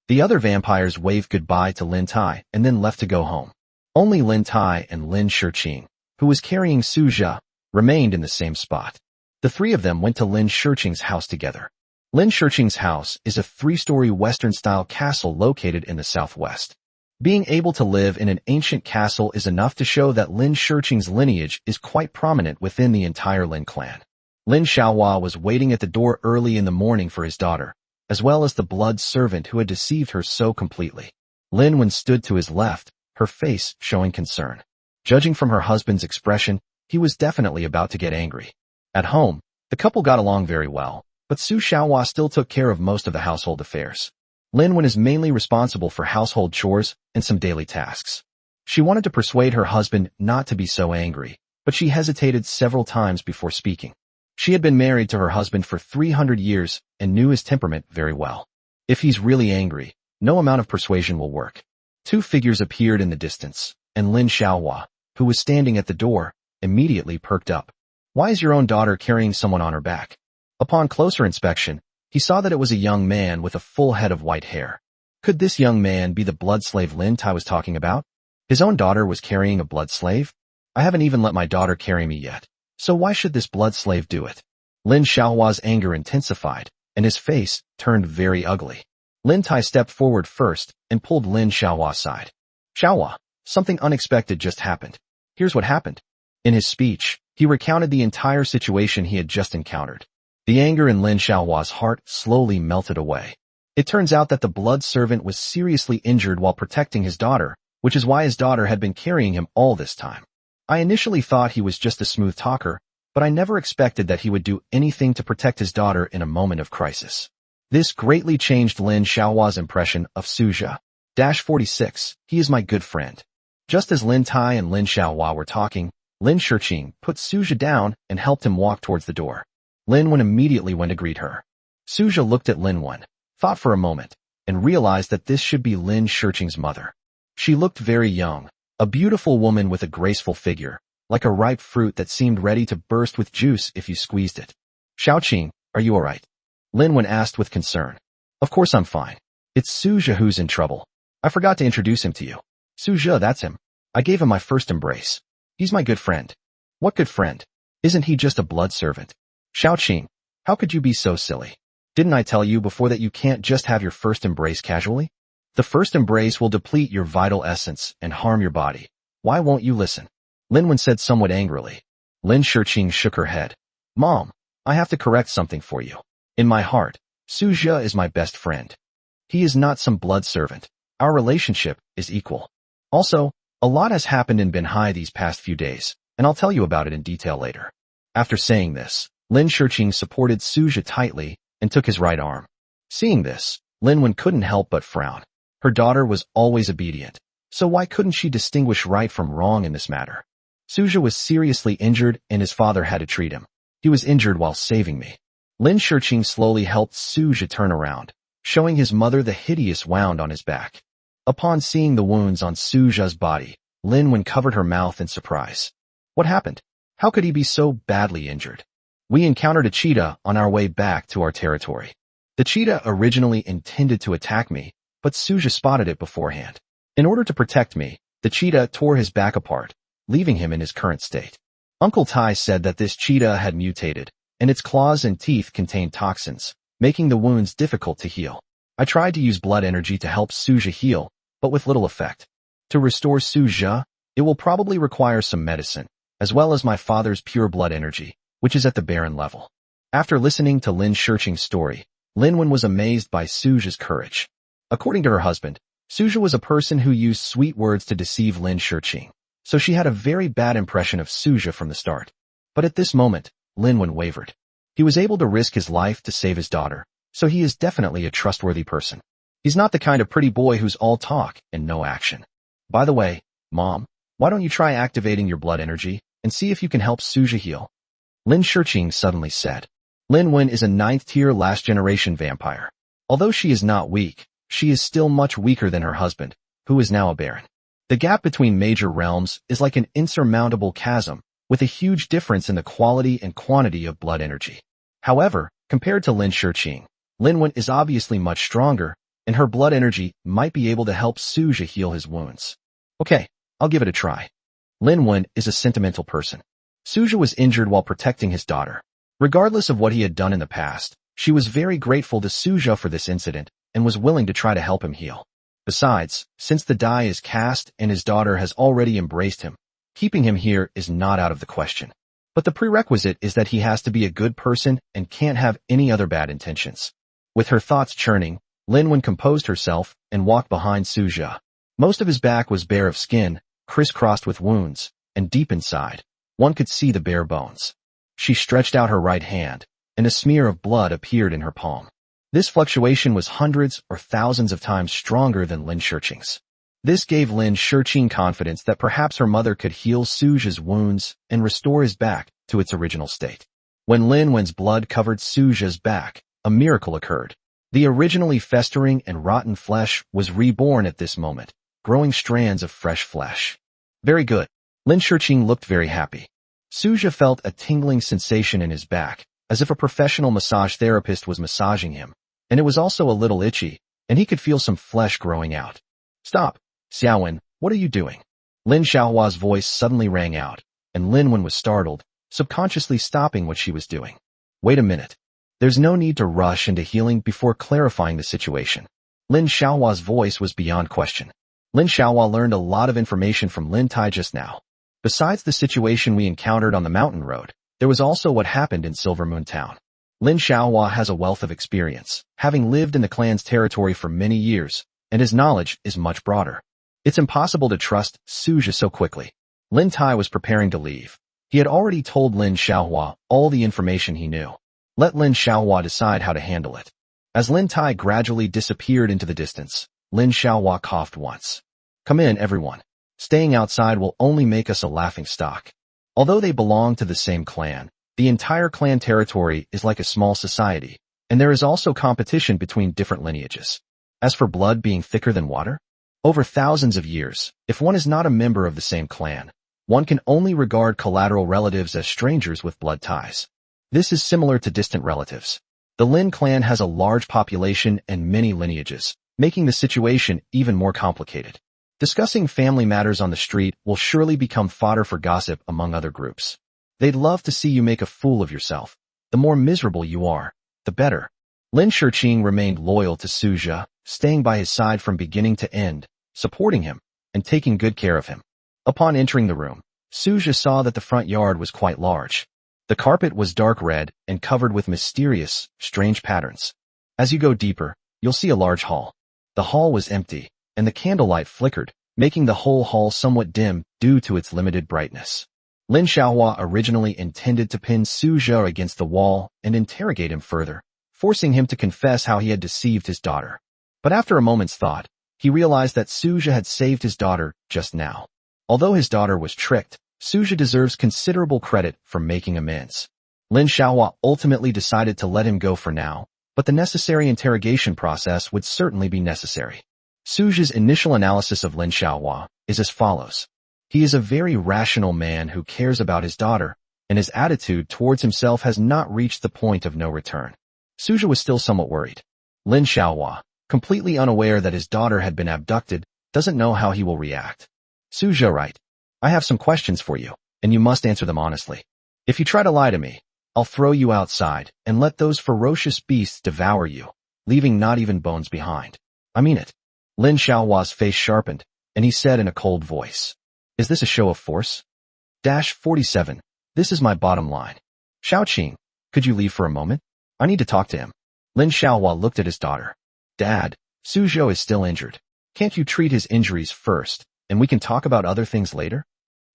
The other vampires waved goodbye to Lin Tai and then left to go home. Only Lin Tai and Lin Shiqing, who was carrying Su Jia, remained in the same spot. The 3 of them went to Lin Shiqing's house together. Lin Shiqing's house is a 3-story Western-style castle located in the southwest. Being able to live in an ancient castle is enough to show that Lin Shiqing's lineage is quite prominent within the entire Lin clan. Lin Xiaohua was waiting at the door early in the morning for his daughter, as well as the blood servant who had deceived her so completely. Lin Wen stood to his left, her face showing concern. Judging from her husband's expression, he was definitely about to get angry. At home, the couple got along very well, but Su Xiaohua still took care of most of the household affairs. Lin Wen is mainly responsible for household chores and some daily tasks. She wanted to persuade her husband not to be so angry, but she hesitated several times before speaking. She had been married to her husband for 300 years and knew his temperament very well. If he's really angry, no amount of persuasion will work. 2 figures appeared in the distance, and Lin Xiaohua, who was standing at the door, immediately perked up. Why is your own daughter carrying someone on her back? Upon closer inspection, he saw that it was a young man with a full head of white hair. Could this young man be the blood slave Lin Tai was talking about? His own daughter was carrying a blood slave? I haven't even let my daughter carry me yet, so why should this blood slave do it? Lin Xiaohua's anger intensified, and his face turned very ugly. Lin Tai stepped forward first and pulled Lin Xiaohua aside. Xiaohua, something unexpected just happened. Here's what happened. In his speech, he recounted the entire situation he had just encountered. The anger in Lin Xiaohua's heart slowly melted away. It turns out that the blood servant was seriously injured while protecting his daughter, which is why his daughter had been carrying him all this time. I initially thought he was just a smooth talker, but I never expected that he would do anything to protect his daughter in a moment of crisis. This greatly changed Lin Xiaohua's impression of Su Jia. 46. He is my good friend. Just as Lin Tai and Lin Xiaohua were talking, Lin Shiqing put Su Jia down and helped him walk towards the door. Lin Wen immediately went to greet her. Su Jia looked at Lin Wen, thought for a moment, and realized that this should be Lin Shiqing's mother. She looked very young, a beautiful woman with a graceful figure, like a ripe fruit that seemed ready to burst with juice if you squeezed it. Xiaoqing, are you alright? Lin Wen asked with concern. Of course I'm fine. It's Su Jia who's in trouble. I forgot to introduce him to you. Su Jia, that's him. I gave him my first embrace. He's my good friend. What good friend? Isn't he just a blood servant? Xiaoqing, how could you be so silly? Didn't I tell you before that you can't just have your first embrace casually? The first embrace will deplete your vital essence and harm your body. Why won't you listen? Lin Wen said somewhat angrily. Lin Shiqing shook her head. Mom, I have to correct something for you. In my heart, Su Jia is my best friend. He is not some blood servant. Our relationship is equal. Also, a lot has happened in Banhai these past few days, and I'll tell you about it in detail later. After saying this, Lin Shiqing supported Su Jia tightly and took his right arm. Seeing this, Lin Wen couldn't help but frown. Her daughter was always obedient, so why couldn't she distinguish right from wrong in this matter? Su Jia was seriously injured and his father had to treat him. He was injured while saving me. Lin Shiqing slowly helped Su Jia turn around, showing his mother the hideous wound on his back. Upon seeing the wounds on Su Jia's body, Lin Wen covered her mouth in surprise. What happened? How could he be so badly injured? We encountered a cheetah on our way back to our territory. The cheetah originally intended to attack me, but Su Jia spotted it beforehand. In order to protect me, the cheetah tore his back apart, leaving him in his current state. Uncle Tai said that this cheetah had mutated, and its claws and teeth contained toxins, making the wounds difficult to heal. I tried to use blood energy to help Su Jia heal, but with little effect. To restore Su Jia, it will probably require some medicine, as well as my father's pure blood energy, which is at the barren level. After listening to Lin Shiqing's story, Lin Wen was amazed by Su Jia's courage. According to her husband, Suja was a person who used sweet words to deceive Lin Shiqing, so she had a very bad impression of Suja from the start. But at this moment, Lin Wen wavered. He was able to risk his life to save his daughter, so he is definitely a trustworthy person. He's not the kind of pretty boy who's all talk and no action. By the way, Mom, why don't you try activating your blood energy and see if you can help Suja heal? Lin Shiqing suddenly said. Lin Wen is a 9th-tier last-generation vampire. Although she is not weak, she is still much weaker than her husband, who is now a baron. The gap between major realms is like an insurmountable chasm, with a huge difference in the quality and quantity of blood energy. However, compared to Lin Shiqing, Lin Wen is obviously much stronger, and her blood energy might be able to help Suja heal his wounds. Okay, I'll give it a try. Lin Wen is a sentimental person. Suja was injured while protecting his daughter. Regardless of what he had done in the past, she was very grateful to Suja for this incident and was willing to try to help him heal. Besides, since the die is cast and his daughter has already embraced him, keeping him here is not out of the question. But the prerequisite is that he has to be a good person and can't have any other bad intentions. With her thoughts churning, Lin Wen composed herself and walked behind Suja. Most of his back was bare of skin, crisscrossed with wounds, and deep inside, one could see the bare bones. She stretched out her right hand, and a smear of blood appeared in her palm. This fluctuation was hundreds or thousands of times stronger than Lin Shiqing's. This gave Lin Shiqing confidence that perhaps her mother could heal Suja's wounds and restore his back to its original state. When Lin Wen's blood covered Suja's back, a miracle occurred. The originally festering and rotten flesh was reborn at this moment, growing strands of fresh flesh. Very good. Lin Shiqing looked very happy. Suja felt a tingling sensation in his back, as if a professional massage therapist was massaging him, and it was also a little itchy, and he could feel some flesh growing out. Stop, Xiaowen, what are you doing? Lin Xiaohua's voice suddenly rang out, and Lin Wen was startled, subconsciously stopping what she was doing. Wait a minute. There's no need to rush into healing before clarifying the situation. Lin Xiaohua's voice was beyond question. Lin Xiaohua learned a lot of information from Lin Tai just now. Besides the situation we encountered on the mountain road, there was also what happened in Silver Moon Town. Lin Xiaohua has a wealth of experience, having lived in the clan's territory for many years, and his knowledge is much broader. It's impossible to trust Suja so quickly. Lin Tai was preparing to leave. He had already told Lin Xiaohua all the information he knew. Let Lin Xiaohua decide how to handle it. As Lin Tai gradually disappeared into the distance, Lin Xiaohua coughed once. Come in, everyone. Staying outside will only make us a laughing stock. Although they belong to the same clan, the entire clan territory is like a small society, and there is also competition between different lineages. As for blood being thicker than water, over thousands of years, if one is not a member of the same clan, one can only regard collateral relatives as strangers with blood ties. This is similar to distant relatives. The Lin clan has a large population and many lineages, making the situation even more complicated. Discussing family matters on the street will surely become fodder for gossip among other groups. They'd love to see you make a fool of yourself. The more miserable you are, the better. Lin Shiqing remained loyal to Suja, staying by his side from beginning to end, supporting him, and taking good care of him. Upon entering the room, Suja saw that the front yard was quite large. The carpet was dark red and covered with mysterious, strange patterns. As you go deeper, you'll see a large hall. The hall was empty, and the candlelight flickered, making the whole hall somewhat dim due to its limited brightness. Lin Xiaohua originally intended to pin Suja against the wall and interrogate him further, forcing him to confess how he had deceived his daughter. But after a moment's thought, he realized that Suja had saved his daughter just now. Although his daughter was tricked, Suja deserves considerable credit for making amends. Lin Xiaohua ultimately decided to let him go for now, but the necessary interrogation process would certainly be necessary. Suja's initial analysis of Lin Xiaohua is as follows. He is a very rational man who cares about his daughter, and his attitude towards himself has not reached the point of no return. Suja was still somewhat worried. Lin Xiaohua, completely unaware that his daughter had been abducted, doesn't know how he will react. Suja, right. I have some questions for you, and you must answer them honestly. If you try to lie to me, I'll throw you outside and let those ferocious beasts devour you, leaving not even bones behind. I mean it. Lin Xiaohua's face sharpened, and he said in a cold voice, Is this a show of force? 47. This is my bottom line. Xiaoqing, could you leave for a moment? I need to talk to him. Lin Xiaohua looked at his daughter. Dad, Suzhou is still injured. Can't you treat his injuries first, and we can talk about other things later?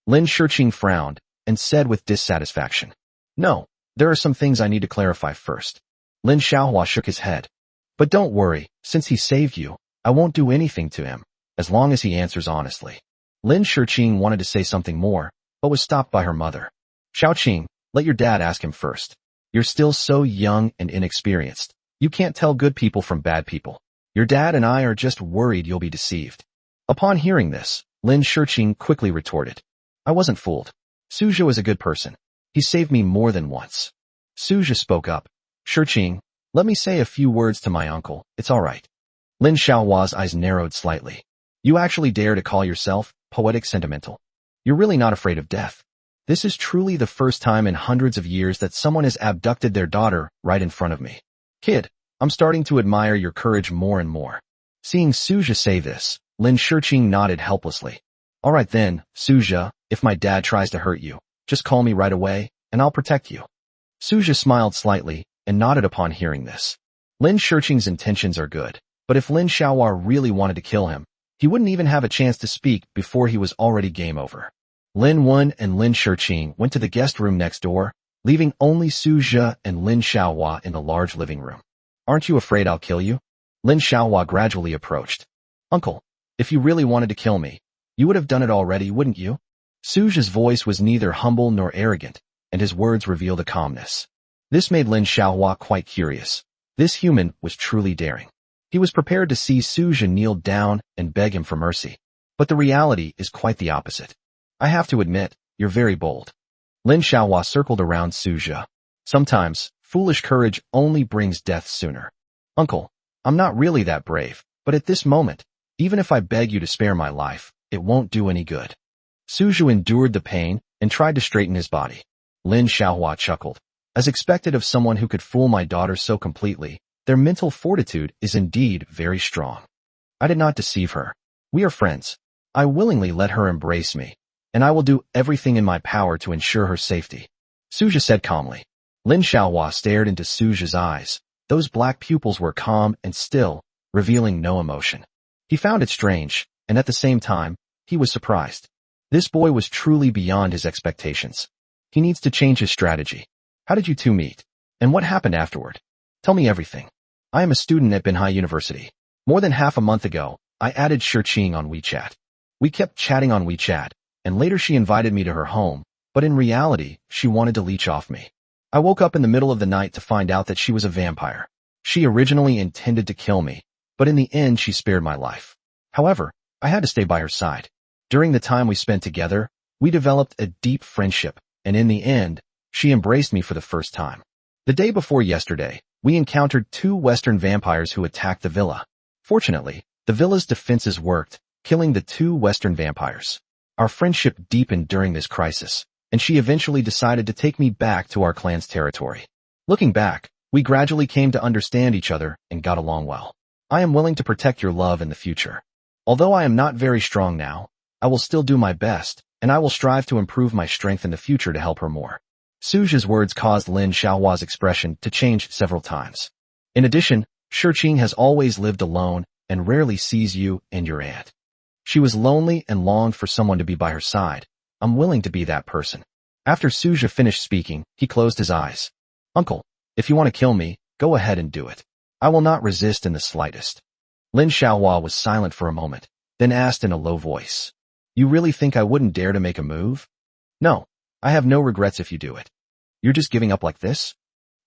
Lin Shiqing frowned and said with dissatisfaction. No, there are some things I need to clarify first. Lin Xiaohua shook his head. But don't worry, since he saved you, I won't do anything to him, as long as he answers honestly. Lin Shiqing wanted to say something more, but was stopped by her mother. Xiaoqing, let your dad ask him first. You're still so young and inexperienced. You can't tell good people from bad people. Your dad and I are just worried you'll be deceived. Upon hearing this, Lin Shiqing quickly retorted. I wasn't fooled. Suzhou is a good person. He saved me more than once. Suzhou spoke up. Shiqing, let me say a few words to my uncle, it's all right. Lin Xiaohua's eyes narrowed slightly. You actually dare to call yourself poetic sentimental? You're really not afraid of death. This is truly the first time in hundreds of years that someone has abducted their daughter right in front of me. Kid, I'm starting to admire your courage more and more. Seeing Suzhou say this, Lin Shiqing nodded helplessly. All right then, Suzhou, if my dad tries to hurt you, just call me right away, and I'll protect you. Suzhou smiled slightly and nodded upon hearing this. Lin Shiqing's intentions are good, but if Lin Xiaohua really wanted to kill him, he wouldn't even have a chance to speak before he was already game over. Lin Wen and Lin Shiqing went to the guest room next door, leaving only Suzhou and Lin Xiaohua in the large living room. Aren't you afraid I'll kill you? Lin Xiaohua gradually approached. Uncle, if you really wanted to kill me, you would have done it already, wouldn't you? Suzhou's voice was neither humble nor arrogant, and his words revealed a calmness. This made Lin Xiaohua quite curious. This human was truly daring. He was prepared to see Suzhou kneel down and beg him for mercy. But the reality is quite the opposite. I have to admit, you're very bold. Lin Xiaohua circled around Suzhou. Sometimes, foolish courage only brings death sooner. Uncle, I'm not really that brave, but at this moment, even if I beg you to spare my life, it won't do any good. Suzhou endured the pain and tried to straighten his body. Lin Xiaohua chuckled. As expected of someone who could fool my daughter so completely, their mental fortitude is indeed very strong. I did not deceive her. We are friends. I willingly let her embrace me, and I will do everything in my power to ensure her safety. Suzhou said calmly. Lin Xiaohua stared into Suzhou's eyes. Those black pupils were calm and still, revealing no emotion. He found it strange, and at the same time, he was surprised. This boy was truly beyond his expectations. He needs to change his strategy. How did you two meet? And what happened afterward? Tell me everything. I am a student at Manhwa University. More than half a month ago, I added Shiqing on WeChat. We kept chatting on WeChat, and later she invited me to her home, but in reality, she wanted to leech off me. I woke up in the middle of the night to find out that she was a vampire. She originally intended to kill me, but in the end she spared my life. However, I had to stay by her side. During the time we spent together, we developed a deep friendship, and in the end, she embraced me for the first time. The day before yesterday, we encountered 2 Western vampires who attacked the villa. Fortunately, the villa's defenses worked, killing the 2 Western vampires. Our friendship deepened during this crisis, and she eventually decided to take me back to our clan's territory. Looking back, we gradually came to understand each other and got along well. I am willing to protect your love in the future. Although I am not very strong now, I will still do my best, and I will strive to improve my strength in the future to help her more. Suzhou's words caused Lin Xiaohua's expression to change several times. In addition, Shiqing has always lived alone and rarely sees you and your aunt. She was lonely and longed for someone to be by her side. I'm willing to be that person. After Suzhou finished speaking, he closed his eyes. Uncle, if you want to kill me, go ahead and do it. I will not resist in the slightest. Lin Xiaohua was silent for a moment, then asked in a low voice. You really think I wouldn't dare to make a move? No, I have no regrets if you do it. You're just giving up like this?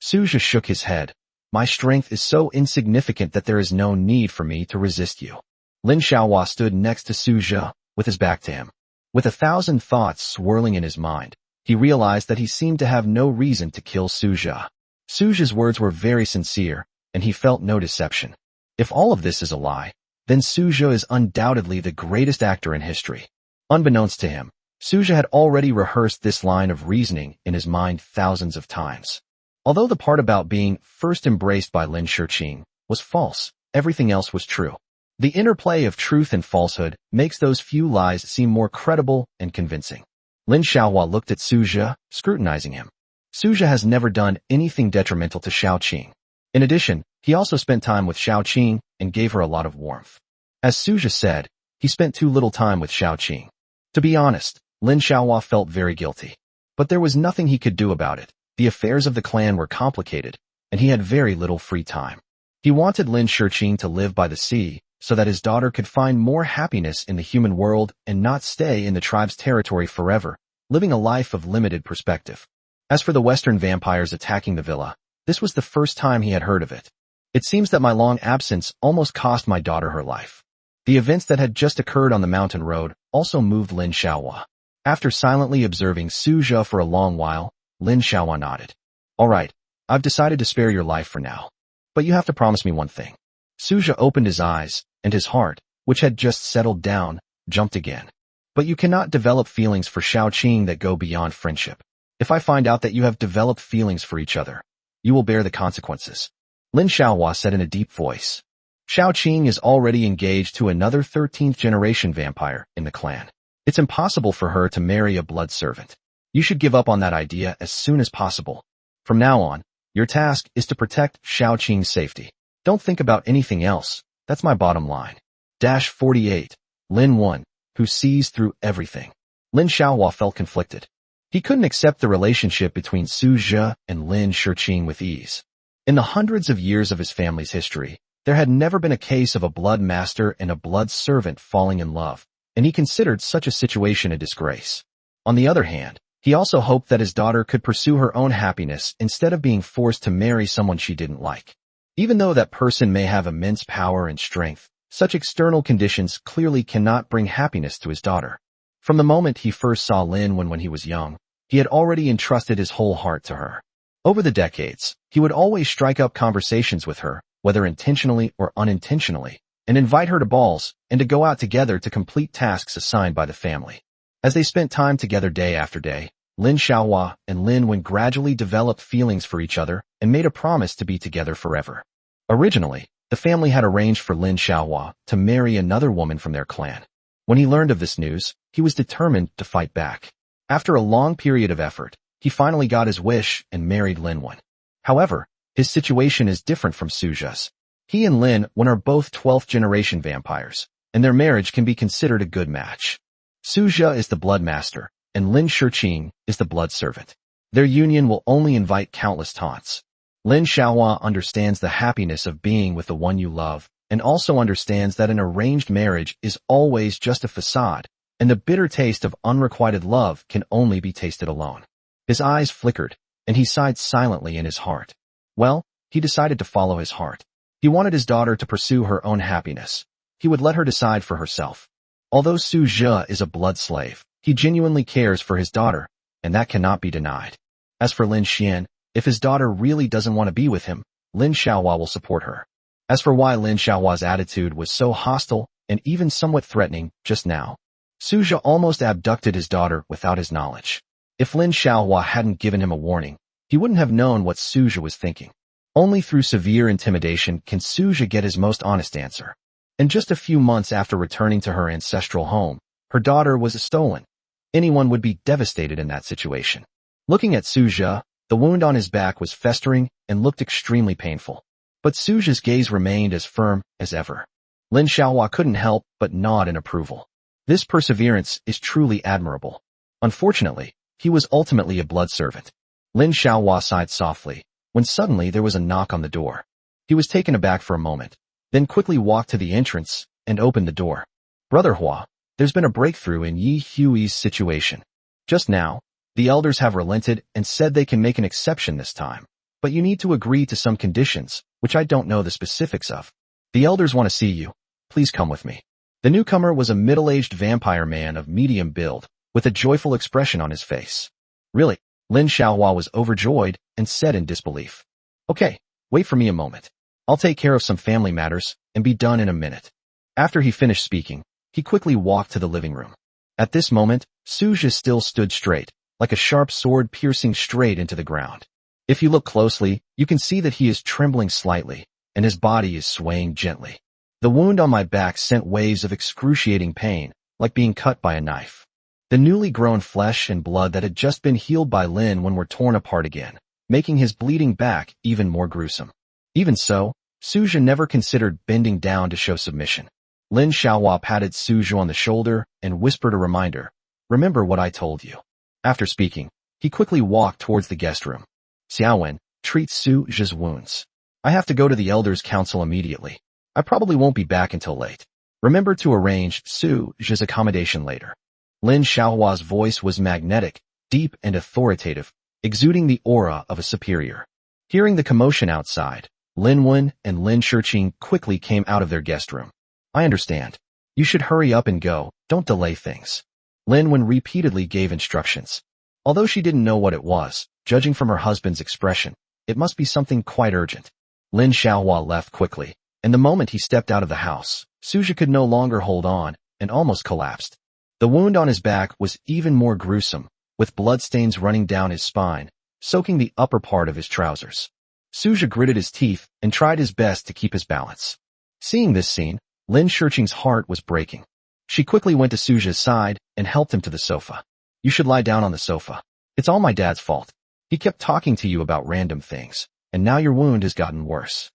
Suzhou shook his head. My strength is so insignificant that there is no need for me to resist you. Lin Xiaohua stood next to Suzhou, with his back to him. With 1,000 thoughts swirling in his mind, he realized that he seemed to have no reason to kill Suzhou. Suzhou's words were very sincere, and he felt no deception. If all of this is a lie, then Suzhou is undoubtedly the greatest actor in history. Unbeknownst to him, Suzhou had already rehearsed this line of reasoning in his mind thousands of times. Although the part about being first embraced by Lin Shiqing was false, everything else was true. The interplay of truth and falsehood makes those few lies seem more credible and convincing. Lin Xiaohua looked at Suzhou, scrutinizing him. Suzhou has never done anything detrimental to Xiaoqing. In addition, he also spent time with Xiaoqing and gave her a lot of warmth. As Suja said, he spent too little time with Xiaoqing. To be honest, Lin Xiaohua felt very guilty. But there was nothing he could do about it. The affairs of the clan were complicated, and he had very little free time. He wanted Lin Shiqing to live by the sea, so that his daughter could find more happiness in the human world and not stay in the tribe's territory forever, living a life of limited perspective. As for the Western vampires attacking the villa, this was the first time he had heard of it. It seems that my long absence almost cost my daughter her life. The events that had just occurred on the mountain road also moved Lin Xiaohua. After silently observing Suja for a long while, Lin Xiaohua nodded. All right, I've decided to spare your life for now. But you have to promise me one thing. Suja opened his eyes, and his heart, which had just settled down, jumped again. But you cannot develop feelings for Xiaoqing that go beyond friendship. If I find out that you have developed feelings for each other, you will bear the consequences. Lin Xiaohua said in a deep voice. Xiaoqing is already engaged to another 13th generation vampire in the clan. It's impossible for her to marry a blood servant. You should give up on that idea as soon as possible. From now on, your task is to protect Xiaoqing's safety. Don't think about anything else. That's my bottom line. 48. Lin 1, who sees through everything. Lin Xiaohua felt conflicted. He couldn't accept the relationship between Su Zhe and Lin Shiqing with ease. In the hundreds of years of his family's history, there had never been a case of a blood master and a blood servant falling in love, and he considered such a situation a disgrace. On the other hand, he also hoped that his daughter could pursue her own happiness instead of being forced to marry someone she didn't like. Even though that person may have immense power and strength, such external conditions clearly cannot bring happiness to his daughter. From the moment he first saw Lin when he was young, he had already entrusted his whole heart to her. Over the decades, he would always strike up conversations with her, whether intentionally or unintentionally, and invite her to balls and to go out together to complete tasks assigned by the family. As they spent time together day after day, Lin Xiaohua and Lin Wen gradually developed feelings for each other and made a promise to be together forever. Originally, the family had arranged for Lin Xiaohua to marry another woman from their clan. When he learned of this news, he was determined to fight back. After a long period of effort, he finally got his wish and married Lin Wen. However, his situation is different from Suja's. He and Lin Wen are both 12th generation vampires, and their marriage can be considered a good match. Suja is the blood master, and Lin Shiqing is the blood servant. Their union will only invite countless taunts. Lin Xiaohua understands the happiness of being with the one you love, and also understands that an arranged marriage is always just a facade, and the bitter taste of unrequited love can only be tasted alone. His eyes flickered, and he sighed silently in his heart. Well, he decided to follow his heart. He wanted his daughter to pursue her own happiness. He would let her decide for herself. Although Su Zhe is a blood slave, he genuinely cares for his daughter, and that cannot be denied. As for Lin Xian, if his daughter really doesn't want to be with him, Lin Xiaohua will support her. As for why Lin Xiaohua's attitude was so hostile and even somewhat threatening just now, Su Zhe almost abducted his daughter without his knowledge. If Lin Xiaohua hadn't given him a warning, he wouldn't have known what Su Zhe was thinking. Only through severe intimidation can Su Zhe get his most honest answer. And just a few months after returning to her ancestral home, her daughter was stolen. Anyone would be devastated in that situation. Looking at Su Zhe, the wound on his back was festering and looked extremely painful. But Su Zhe's gaze remained as firm as ever. Lin Xiaohua couldn't help but nod in approval. This perseverance is truly admirable. Unfortunately, he was ultimately a blood servant. Lin Xiaohua sighed softly, when suddenly there was a knock on the door. He was taken aback for a moment, then quickly walked to the entrance and opened the door. Brother Hua, there's been a breakthrough in Yi Hui's situation. Just now, the elders have relented and said they can make an exception this time, but you need to agree to some conditions, which I don't know the specifics of. The elders want to see you. Please come with me. The newcomer was a middle-aged vampire man of medium build, with a joyful expression on his face. Really? Lin Xiaohua was overjoyed and said in disbelief. Okay, wait for me a moment. I'll take care of some family matters and be done in a minute. After he finished speaking, he quickly walked to the living room. At this moment, Su Zhe still stood straight, like a sharp sword piercing straight into the ground. If you look closely, you can see that he is trembling slightly, and his body is swaying gently. The wound on my back sent waves of excruciating pain, like being cut by a knife. The newly grown flesh and blood that had just been healed by Lin Wen were torn apart again, making his bleeding back even more gruesome. Even so, Suja never considered bending down to show submission. Lin Xiaohua patted Suja on the shoulder and whispered a reminder. Remember what I told you. After speaking, he quickly walked towards the guest room. Xiaowen, treat Suja's wounds. I have to go to the Elders' Council immediately. I probably won't be back until late. Remember to arrange Suja's accommodation later. Lin Xiaohua's voice was magnetic, deep and authoritative, exuding the aura of a superior. Hearing the commotion outside, Lin Wen and Lin Shiqing quickly came out of their guest room. I understand. You should hurry up and go, don't delay things. Lin Wen repeatedly gave instructions. Although she didn't know what it was, judging from her husband's expression, it must be something quite urgent. Lin Xiaohua left quickly, and the moment he stepped out of the house, Suja could no longer hold on and almost collapsed. The wound on his back was even more gruesome, with bloodstains running down his spine, soaking the upper part of his trousers. Suja gritted his teeth and tried his best to keep his balance. Seeing this scene, Lin Shiqing's heart was breaking. She quickly went to Suja's side and helped him to the sofa. You should lie down on the sofa. It's all my dad's fault. He kept talking to you about random things, and now your wound has gotten worse.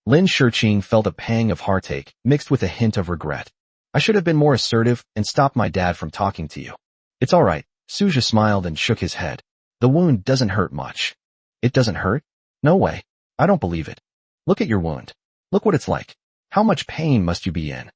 Lin Shiqing felt a pang of heartache mixed with a hint of regret. I should have been more assertive and stopped my dad from talking to you. It's all right. Suja smiled and shook his head. The wound doesn't hurt much. It doesn't hurt? No way. I don't believe it. Look at your wound. Look what it's like. How much pain must you be in?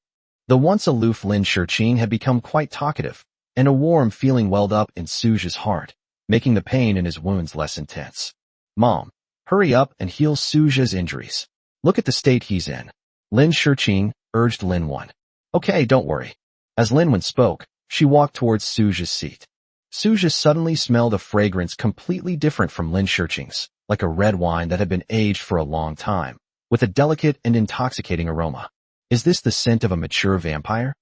The once aloof Lin Shiqing had become quite talkative, and a warm feeling welled up in Suja's heart, making the pain in his wounds less intense. Mom, hurry up and heal Suja's injuries. Look at the state he's in. Lin Shiqing urged Lin Wen. Okay, don't worry. As Lin Wen spoke, she walked towards Suja's seat. Suja suddenly smelled a fragrance completely different from Lin Shiqing's, like a red wine that had been aged for a long time, with a delicate and intoxicating aroma. Is this the scent of a mature vampire?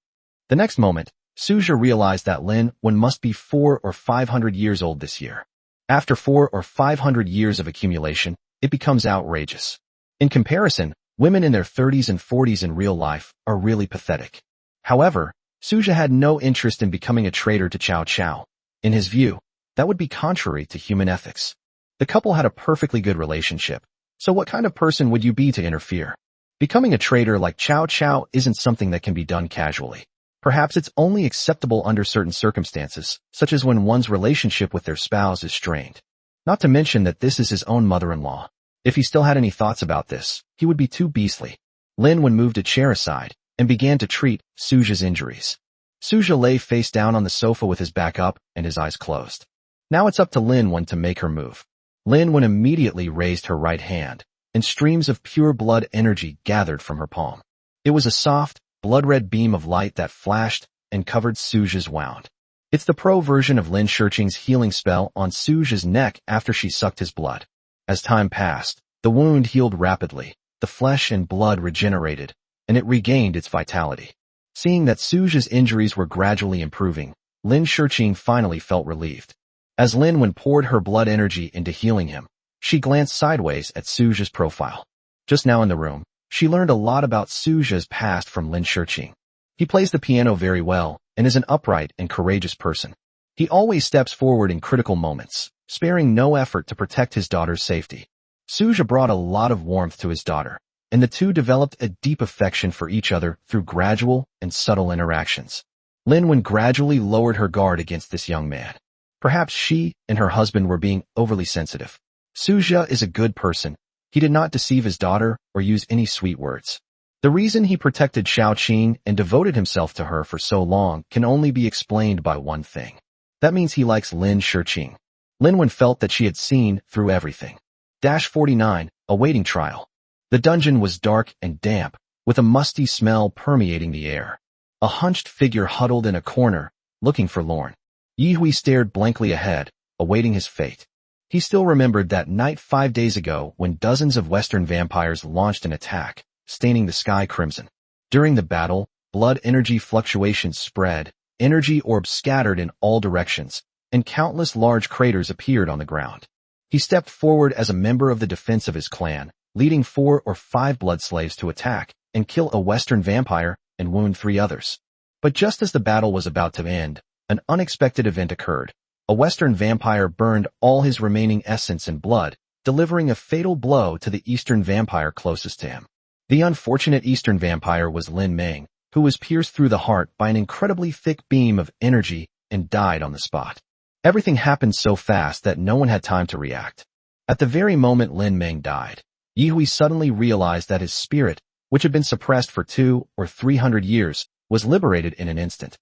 The next moment, Suja realized that Lin Wen must be 400 or 500 years old this year. After 400 or 500 years of accumulation, it becomes outrageous. In comparison, women in their 30s and 40s in real life are really pathetic. However, Suja had no interest in becoming a traitor to Cao Cao. In his view, that would be contrary to human ethics. The couple had a perfectly good relationship, so what kind of person would you be to interfere? Becoming a traitor like Cao Cao isn't something that can be done casually. Perhaps it's only acceptable under certain circumstances, such as when one's relationship with their spouse is strained. Not to mention that this is his own mother-in-law. If he still had any thoughts about this, he would be too beastly. Lin Wen moved a chair aside and began to treat Suja's injuries. Suja lay face down on the sofa with his back up and his eyes closed. Now it's up to Lin Wen to make her move. Lin Wen immediately raised her right hand, and streams of pure blood energy gathered from her palm. It was a soft, blood-red beam of light that flashed and covered Suja's wound. It's the pro version of Lin Shiqing's healing spell on Suja's neck after she sucked his blood. As time passed, the wound healed rapidly, the flesh and blood regenerated, and it regained its vitality. Seeing that Suja's injuries were gradually improving, Lin Shiqing finally felt relieved. As Lin Wen poured her blood energy into healing him, she glanced sideways at Suja's profile. Just now in the room, she learned a lot about Suja's past from Lin Shiqing. He plays the piano very well and is an upright and courageous person. He always steps forward in critical moments, sparing no effort to protect his daughter's safety. Suja brought a lot of warmth to his daughter, and the two developed a deep affection for each other through gradual and subtle interactions. Lin Wen gradually lowered her guard against this young man. Perhaps she and her husband were being overly sensitive. Suja is a good person. He did not deceive his daughter or use any sweet words. The reason he protected Xiaoqing and devoted himself to her for so long can only be explained by one thing. That means he likes Lin Shiqing. Lin Wen felt that she had seen through everything. 49. Awaiting trial. The dungeon was dark and damp, with a musty smell permeating the air. A hunched figure huddled in a corner, looking forlorn. Yi Hui stared blankly ahead, awaiting his fate. He still remembered that night 5 days ago when dozens of Western vampires launched an attack, staining the sky crimson. During the battle, blood energy fluctuations spread, energy orbs scattered in all directions, and countless large craters appeared on the ground. He stepped forward as a member of the defense of his clan, leading 4 or 5 blood slaves to attack and kill a Western vampire and wound 3 others. But just as the battle was about to end, an unexpected event occurred. A Western vampire burned all his remaining essence and blood, delivering a fatal blow to the eastern vampire closest to him. The unfortunate eastern vampire was Lin Meng, who was pierced through the heart by an incredibly thick beam of energy and died on the spot. Everything happened so fast that no one had time to react. At the very moment Lin Meng died, Yihui suddenly realized that his spirit, which had been suppressed for 200 or 300 years, was liberated in an instant.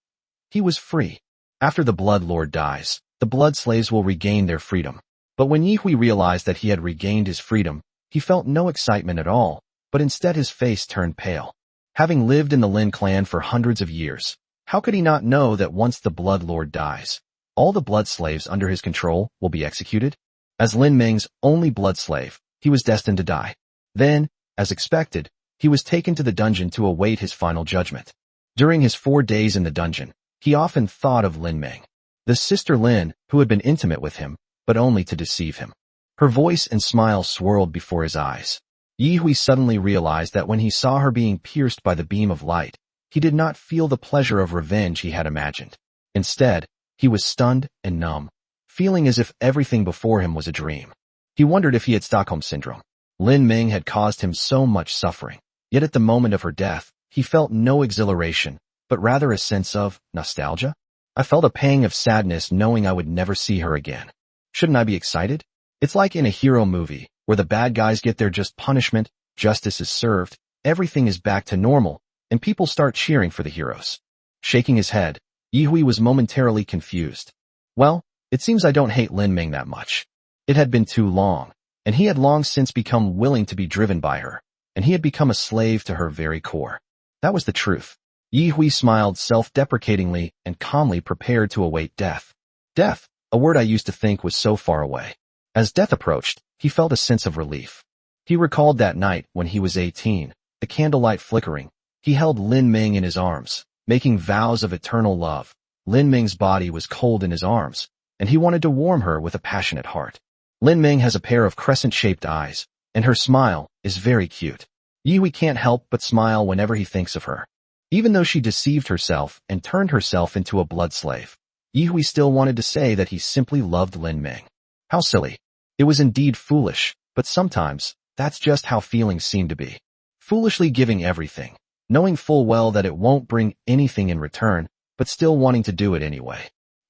He was free. After the Blood Lord dies, the blood slaves will regain their freedom. But when Yihui realized that he had regained his freedom, he felt no excitement at all, but instead his face turned pale. Having lived in the Lin clan for hundreds of years, how could he not know that once the Blood Lord dies, all the blood slaves under his control will be executed? As Lin Meng's only blood slave, he was destined to die. Then, as expected, he was taken to the dungeon to await his final judgment. During his 4 days in the dungeon, he often thought of Lin Meng, the sister Lin, who had been intimate with him, but only to deceive him. Her voice and smile swirled before his eyes. Yihui suddenly realized that when he saw her being pierced by the beam of light, he did not feel the pleasure of revenge he had imagined. Instead, he was stunned and numb, feeling as if everything before him was a dream. He wondered if he had Stockholm Syndrome. Lin Meng had caused him so much suffering, yet at the moment of her death, he felt no exhilaration, but rather a sense of nostalgia. I felt a pang of sadness knowing I would never see her again. Shouldn't I be excited? It's like in a hero movie, where the bad guys get their just punishment, justice is served, everything is back to normal, and people start cheering for the heroes. Shaking his head, Yihui was momentarily confused. Well, it seems I don't hate Lin Meng that much. It had been too long, and he had long since become willing to be driven by her, and he had become a slave to her very core. That was the truth. Yihui smiled self-deprecatingly and calmly prepared to await death. Death, a word I used to think was so far away. As death approached, he felt a sense of relief. He recalled that night when he was 18, the candlelight flickering. He held Lin Meng in his arms, making vows of eternal love. Lin Meng's body was cold in his arms, and he wanted to warm her with a passionate heart. Lin Meng has a pair of crescent-shaped eyes, and her smile is very cute. Yihui can't help but smile whenever he thinks of her. Even though she deceived herself and turned herself into a blood slave, Yihui still wanted to say that he simply loved Lin Meng. How silly. It was indeed foolish, but sometimes, that's just how feelings seem to be. Foolishly giving everything, knowing full well that it won't bring anything in return, but still wanting to do it anyway.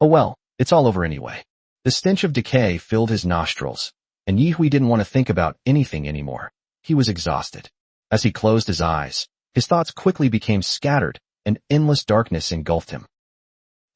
Oh well, it's all over anyway. The stench of decay filled his nostrils, and Yihui didn't want to think about anything anymore. He was exhausted. As he closed his eyes, his thoughts quickly became scattered, and endless darkness engulfed him.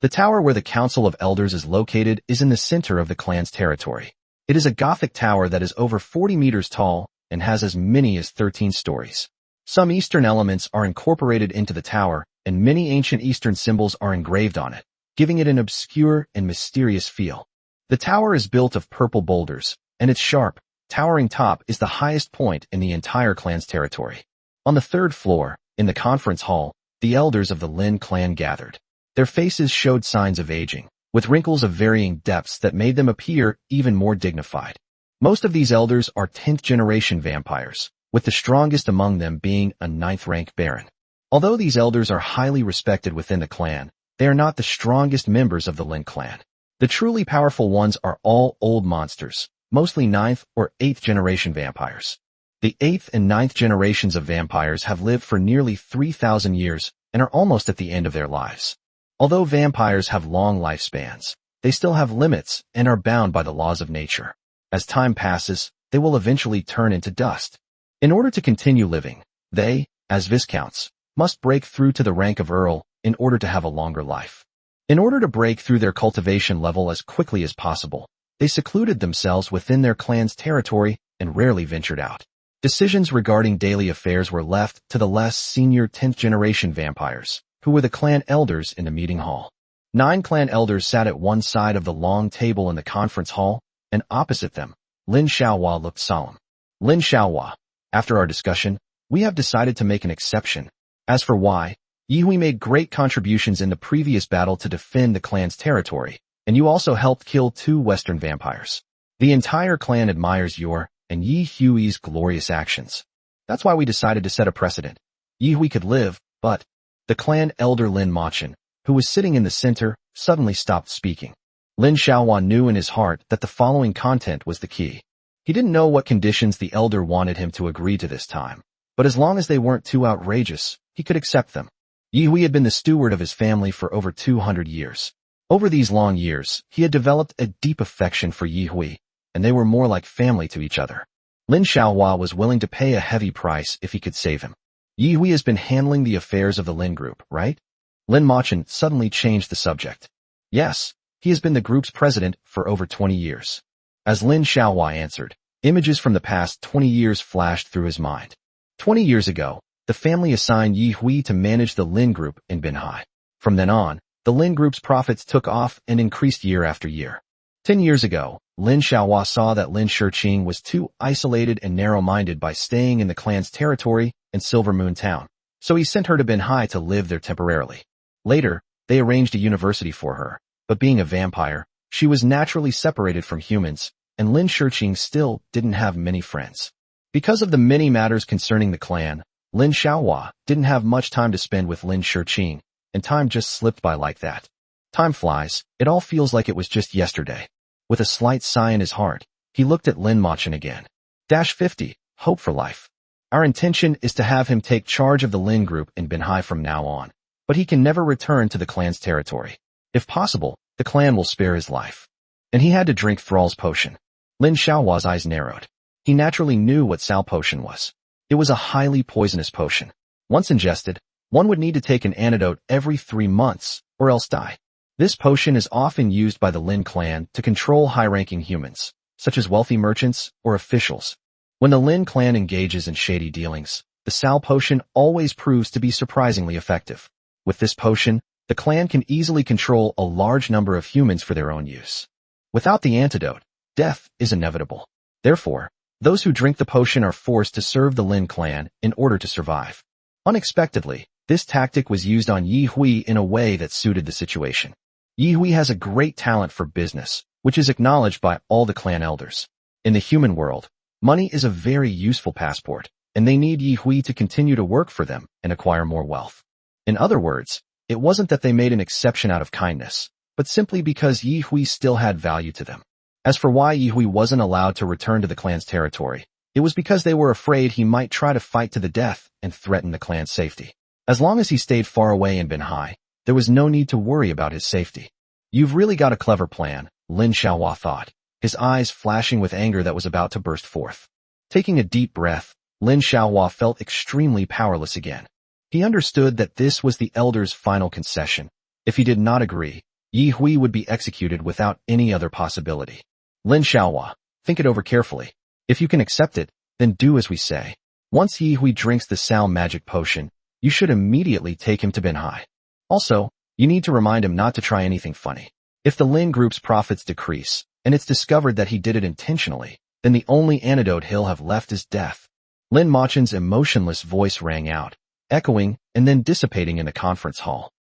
The tower where the Council of Elders is located is in the center of the clan's territory. It is a Gothic tower that is over 40 meters tall and has as many as 13 stories. Some Eastern elements are incorporated into the tower, and many ancient Eastern symbols are engraved on it, giving it an obscure and mysterious feel. The tower is built of purple boulders, and its sharp, towering top is the highest point in the entire clan's territory. On the 3rd floor, in the conference hall, the elders of the Lin clan gathered. Their faces showed signs of aging, with wrinkles of varying depths that made them appear even more dignified. Most of these elders are 10th-generation vampires, with the strongest among them being a 9th-rank baron. Although these elders are highly respected within the clan, they are not the strongest members of the Lin clan. The truly powerful ones are all old monsters, mostly 9th or 8th-generation vampires. The 8th and 9th generations of vampires have lived for nearly 3,000 years and are almost at the end of their lives. Although vampires have long lifespans, they still have limits and are bound by the laws of nature. As time passes, they will eventually turn into dust. In order to continue living, they, as viscounts, must break through to the rank of earl in order to have a longer life. In order to break through their cultivation level as quickly as possible, they secluded themselves within their clan's territory and rarely ventured out. Decisions regarding daily affairs were left to the less senior 10th-generation vampires, who were the clan elders in the meeting hall. 9 clan elders sat at one side of the long table in the conference hall, and opposite them, Lin Xiaohua looked solemn. Lin Xiaohua, after our discussion, we have decided to make an exception. As for why, Yihui made great contributions in the previous battle to defend the clan's territory, and you also helped kill 2 Western vampires. The entire clan admires your and Yihui's glorious actions. That's why we decided to set a precedent. Yihui could live, but the clan elder Lin Machin, who was sitting in the center, suddenly stopped speaking. Lin Xiaohua knew in his heart that the following content was the key. He didn't know what conditions the elder wanted him to agree to this time, but as long as they weren't too outrageous, he could accept them. Yi Hui had been the steward of his family for over 200 years. Over these long years, he had developed a deep affection for Yi Hui, and they were more like family to each other. Lin Xiaohua was willing to pay a heavy price if he could save him. Yi Hui has been handling the affairs of the Lin Group, right? Lin Machin suddenly changed the subject. Yes, he has been the group's president for over 20 years. As Lin Xiaohua answered, images from the past 20 years flashed through his mind. 20 years ago, the family assigned Yi Hui to manage the Lin Group in Binhai. From then on, the Lin Group's profits took off and increased year after year. 10 years ago, Lin Xiaohua saw that Lin Shiqing was too isolated and narrow-minded by staying in the clan's territory in Silver Moon Town, so he sent her to Binhai to live there temporarily. Later, they arranged a university for her, but being a vampire, she was naturally separated from humans, and Lin Shiqing still didn't have many friends. Because of the many matters concerning the clan, Lin Xiaohua didn't have much time to spend with Lin Shiqing, and time just slipped by like that. Time flies, it all feels like it was just yesterday. With a slight sigh in his heart, he looked at Lin Machin again. -50, hope for life. Our intention is to have him take charge of the Lin Group in Binhai from now on, but he can never return to the clan's territory. If possible, the clan will spare his life. And he had to drink Thrall's potion. Lin Xiaohua's eyes narrowed. He naturally knew what Sal potion was. It was a highly poisonous potion. Once ingested, one would need to take an antidote every 3 months, or else die. This potion is often used by the Lin clan to control high-ranking humans, such as wealthy merchants or officials. When the Lin clan engages in shady dealings, the Sal potion always proves to be surprisingly effective. With this potion, the clan can easily control a large number of humans for their own use. Without the antidote, death is inevitable. Therefore, those who drink the potion are forced to serve the Lin clan in order to survive. Unexpectedly, this tactic was used on Yi Hui in a way that suited the situation. Yi Hui has a great talent for business, which is acknowledged by all the clan elders. In the human world, money is a very useful passport, and they need Yi Hui to continue to work for them and acquire more wealth. In other words, it wasn't that they made an exception out of kindness, but simply because Yi Hui still had value to them. As for why Yi Hui wasn't allowed to return to the clan's territory, it was because they were afraid he might try to fight to the death and threaten the clan's safety. As long as he stayed far away in Binhai, there was no need to worry about his safety. You've really got a clever plan, Lin Xiaohua thought, his eyes flashing with anger that was about to burst forth. Taking a deep breath, Lin Xiaohua felt extremely powerless again. He understood that this was the elder's final concession. If he did not agree, Yi Hui would be executed without any other possibility. Lin Xiaohua, think it over carefully. If you can accept it, then do as we say. Once Yi Hui drinks the Sal magic potion, you should immediately take him to Binhai. Also, you need to remind him not to try anything funny. If the Lin Group's profits decrease, and it's discovered that he did it intentionally, then the only antidote he'll have left is death. Lin Machin's emotionless voice rang out, echoing and then dissipating in the conference hall.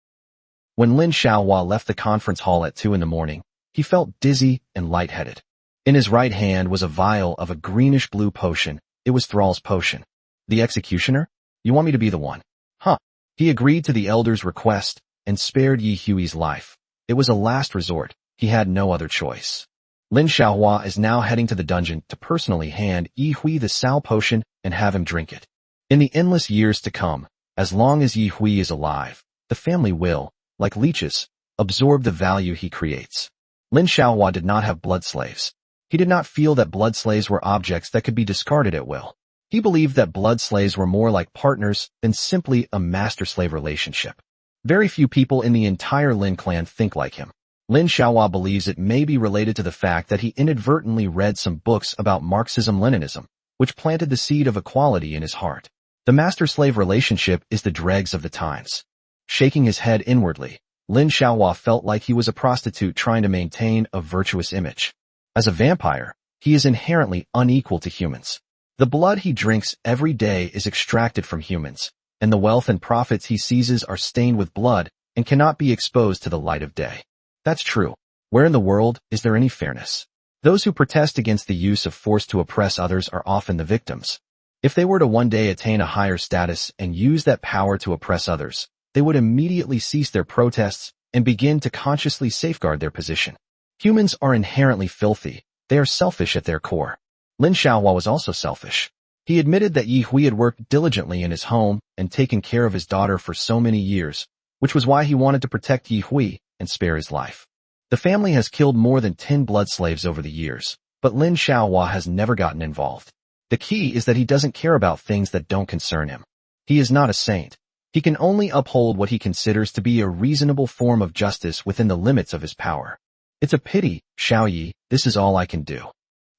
When Lin Xiaohua left the conference hall at 2 a.m, he felt dizzy and lightheaded. In his right hand was a vial of a greenish-blue potion. It was Thrall's potion. The executioner? You want me to be the one? Huh. He agreed to the elder's request and spared Yi Hui's life. It was a last resort. He had no other choice. Lin Xiaohua is now heading to the dungeon to personally hand Yi Hui the Sal potion and have him drink it. In the endless years to come, as long as Yi Hui is alive, the family will, like leeches, absorb the value he creates. Lin Xiaohua did not have blood slaves. He did not feel that blood slaves were objects that could be discarded at will. He believed that blood slaves were more like partners than simply a master-slave relationship. Very few people in the entire Lin clan think like him. Lin Xiaohua believes it may be related to the fact that he inadvertently read some books about Marxism-Leninism, which planted the seed of equality in his heart. The master-slave relationship is the dregs of the times. Shaking his head inwardly, Lin Xiaohua felt like he was a prostitute trying to maintain a virtuous image. As a vampire, he is inherently unequal to humans. The blood he drinks every day is extracted from humans, and the wealth and profits he seizes are stained with blood and cannot be exposed to the light of day. That's true. Where in the world is there any fairness? Those who protest against the use of force to oppress others are often the victims. If they were to one day attain a higher status and use that power to oppress others, they would immediately cease their protests and begin to consciously safeguard their position. Humans are inherently filthy. They are selfish at their core. Lin Xiaohua was also selfish. He admitted that Yi Hui had worked diligently in his home and taken care of his daughter for so many years, which was why he wanted to protect Yi Hui and spare his life. The family has killed more than 10 blood slaves over the years, but Lin Xiaohua has never gotten involved. The key is that he doesn't care about things that don't concern him. He is not a saint. He can only uphold what he considers to be a reasonable form of justice within the limits of his power. It's a pity, Xiaoyi, this is all I can do.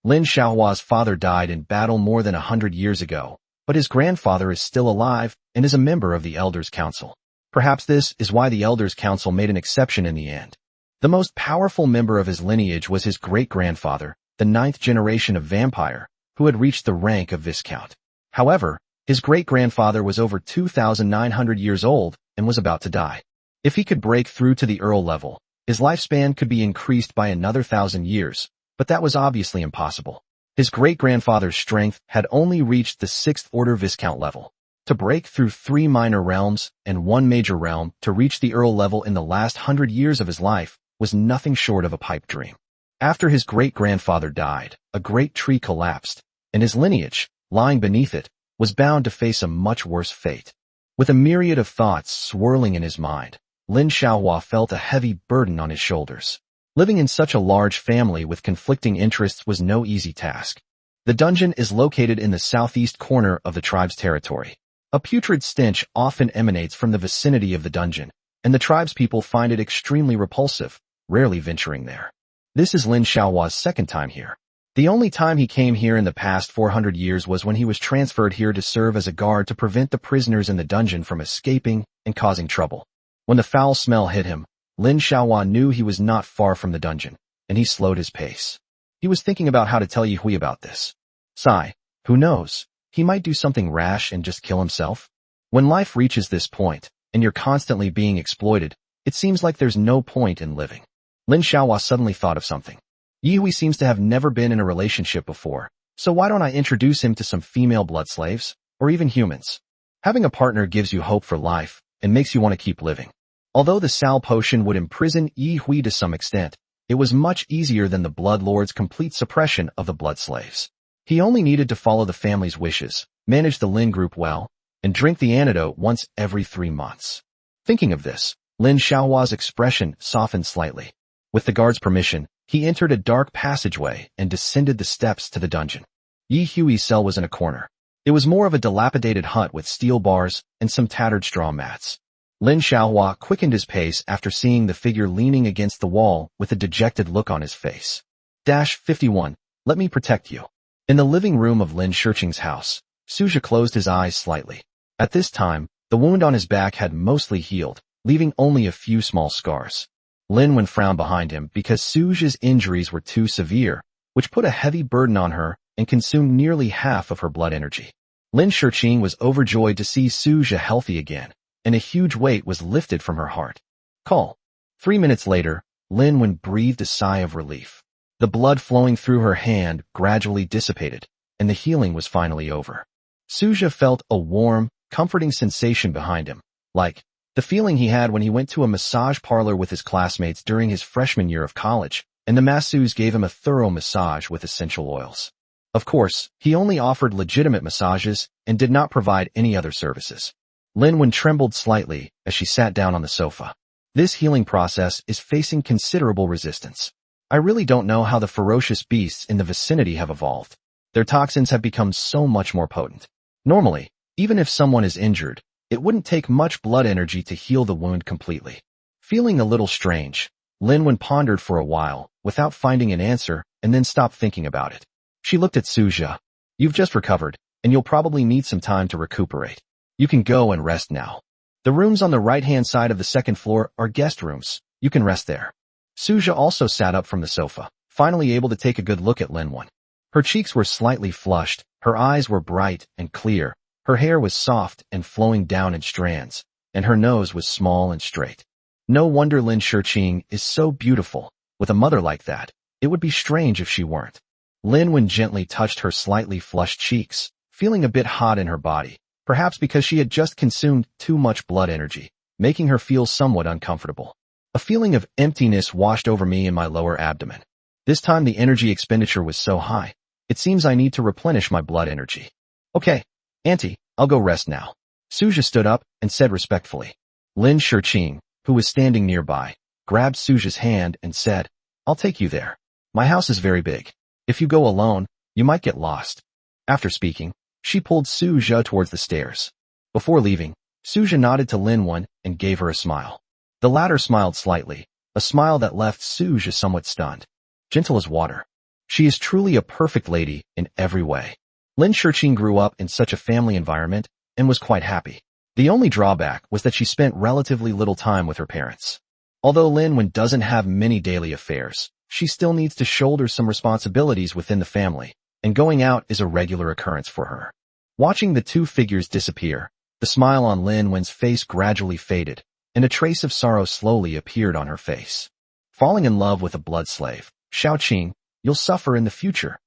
Lin Xiaohua's father died in battle more than 100 years ago, but his grandfather is still alive and is a member of the Elders' Council. Perhaps this is why the Elders' Council made an exception in the end. The most powerful member of his lineage was his great-grandfather, the 9th generation of vampire, who had reached the rank of Viscount. However, his great-grandfather was over 2,900 years old and was about to die. If he could break through to the Earl level, his lifespan could be increased by another 1,000 years, but that was obviously impossible. His great-grandfather's strength had only reached the 6th order Viscount level. To break through 3 minor realms and 1 major realm to reach the Earl level in the last 100 years of his life was nothing short of a pipe dream. After his great-grandfather died, a great tree collapsed, and his lineage, lying beneath it, was bound to face a much worse fate. With a myriad of thoughts swirling in his mind, Lin Xiaohua felt a heavy burden on his shoulders. Living in such a large family with conflicting interests was no easy task. The dungeon is located in the southeast corner of the tribe's territory. A putrid stench often emanates from the vicinity of the dungeon, and the tribespeople find it extremely repulsive, rarely venturing there. This is Lin Xiaohua's second time here. The only time he came here in the past 400 years was when he was transferred here to serve as a guard to prevent the prisoners in the dungeon from escaping and causing trouble. When the foul smell hit him, Lin Xiaohua knew he was not far from the dungeon, and he slowed his pace. He was thinking about how to tell Yi Hui about this. Sigh, who knows? He might do something rash and just kill himself. When life reaches this point, and you're constantly being exploited, it seems like there's no point in living. Lin Xiaohua suddenly thought of something. Yi Hui seems to have never been in a relationship before, so why don't I introduce him to some female blood slaves, or even humans? Having a partner gives you hope for life, and makes you want to keep living. Although the Sal potion would imprison Yi Hui to some extent, it was much easier than the Blood Lord's complete suppression of the blood slaves. He only needed to follow the family's wishes, manage the Lin group well, and drink the antidote once every 3 months. Thinking of this, Lin Xiaohua's expression softened slightly. With the guard's permission, he entered a dark passageway and descended the steps to the dungeon. Yi Hui's cell was in a corner. It was more of a dilapidated hut with steel bars and some tattered straw mats. Lin Xiaohua quickened his pace after seeing the figure leaning against the wall with a dejected look on his face. 51. Let me protect you. In the living room of Lin Shiqing's house, Suja closed his eyes slightly. At this time, the wound on his back had mostly healed, leaving only a few small scars. Lin Wen frowned behind him because Suja's injuries were too severe, which put a heavy burden on her and consumed nearly half of her blood energy. Lin Shiqing was overjoyed to see Suja healthy again, and a huge weight was lifted from her heart. Call. 3 minutes later, Lin Wen breathed a sigh of relief. The blood flowing through her hand gradually dissipated, and the healing was finally over. Suja felt a warm, comforting sensation behind him, like the feeling he had when he went to a massage parlor with his classmates during his freshman year of college, and the masseuse gave him a thorough massage with essential oils. Of course, he only offered legitimate massages and did not provide any other services. Lin Wen trembled slightly as she sat down on the sofa. This healing process is facing considerable resistance. I really don't know how the ferocious beasts in the vicinity have evolved. Their toxins have become so much more potent. Normally, even if someone is injured, it wouldn't take much blood energy to heal the wound completely. Feeling a little strange, Lin Wen pondered for a while, without finding an answer, and then stopped thinking about it. She looked at Suja. You've just recovered, and you'll probably need some time to recuperate. You can go and rest now. The rooms on the right-hand side of the second floor are guest rooms. You can rest there. Suja also sat up from the sofa, finally able to take a good look at Lin Wen. Her cheeks were slightly flushed, her eyes were bright and clear, her hair was soft and flowing down in strands, and her nose was small and straight. No wonder Lin Shiqing is so beautiful. With a mother like that, it would be strange if she weren't. Lin Wen gently touched her slightly flushed cheeks, feeling a bit hot in her body, perhaps because she had just consumed too much blood energy, making her feel somewhat uncomfortable. A feeling of emptiness washed over me in my lower abdomen. This time the energy expenditure was so high, It seems I need to replenish my blood energy. Okay, Auntie, I'll go rest now. Suja stood up and said respectfully. Lin Shiqing, who was standing nearby, grabbed Suja's hand and said, I'll take you there. My house is very big. If you go alone, you might get lost. After speaking, she pulled Suja towards the stairs. Before leaving, Suja nodded to Lin Wen and gave her a smile. The latter smiled slightly, a smile that left Suja somewhat stunned. Gentle as water. She is truly a perfect lady in every way. Lin Shiqing grew up in such a family environment and was quite happy. The only drawback was that she spent relatively little time with her parents. Although Lin Wen doesn't have many daily affairs, she still needs to shoulder some responsibilities within the family, and going out is a regular occurrence for her. Watching the two figures disappear, the smile on Lin Wen's face gradually faded, and a trace of sorrow slowly appeared on her face. Falling in love with a blood slave, Xiaoqing, you'll suffer in the future.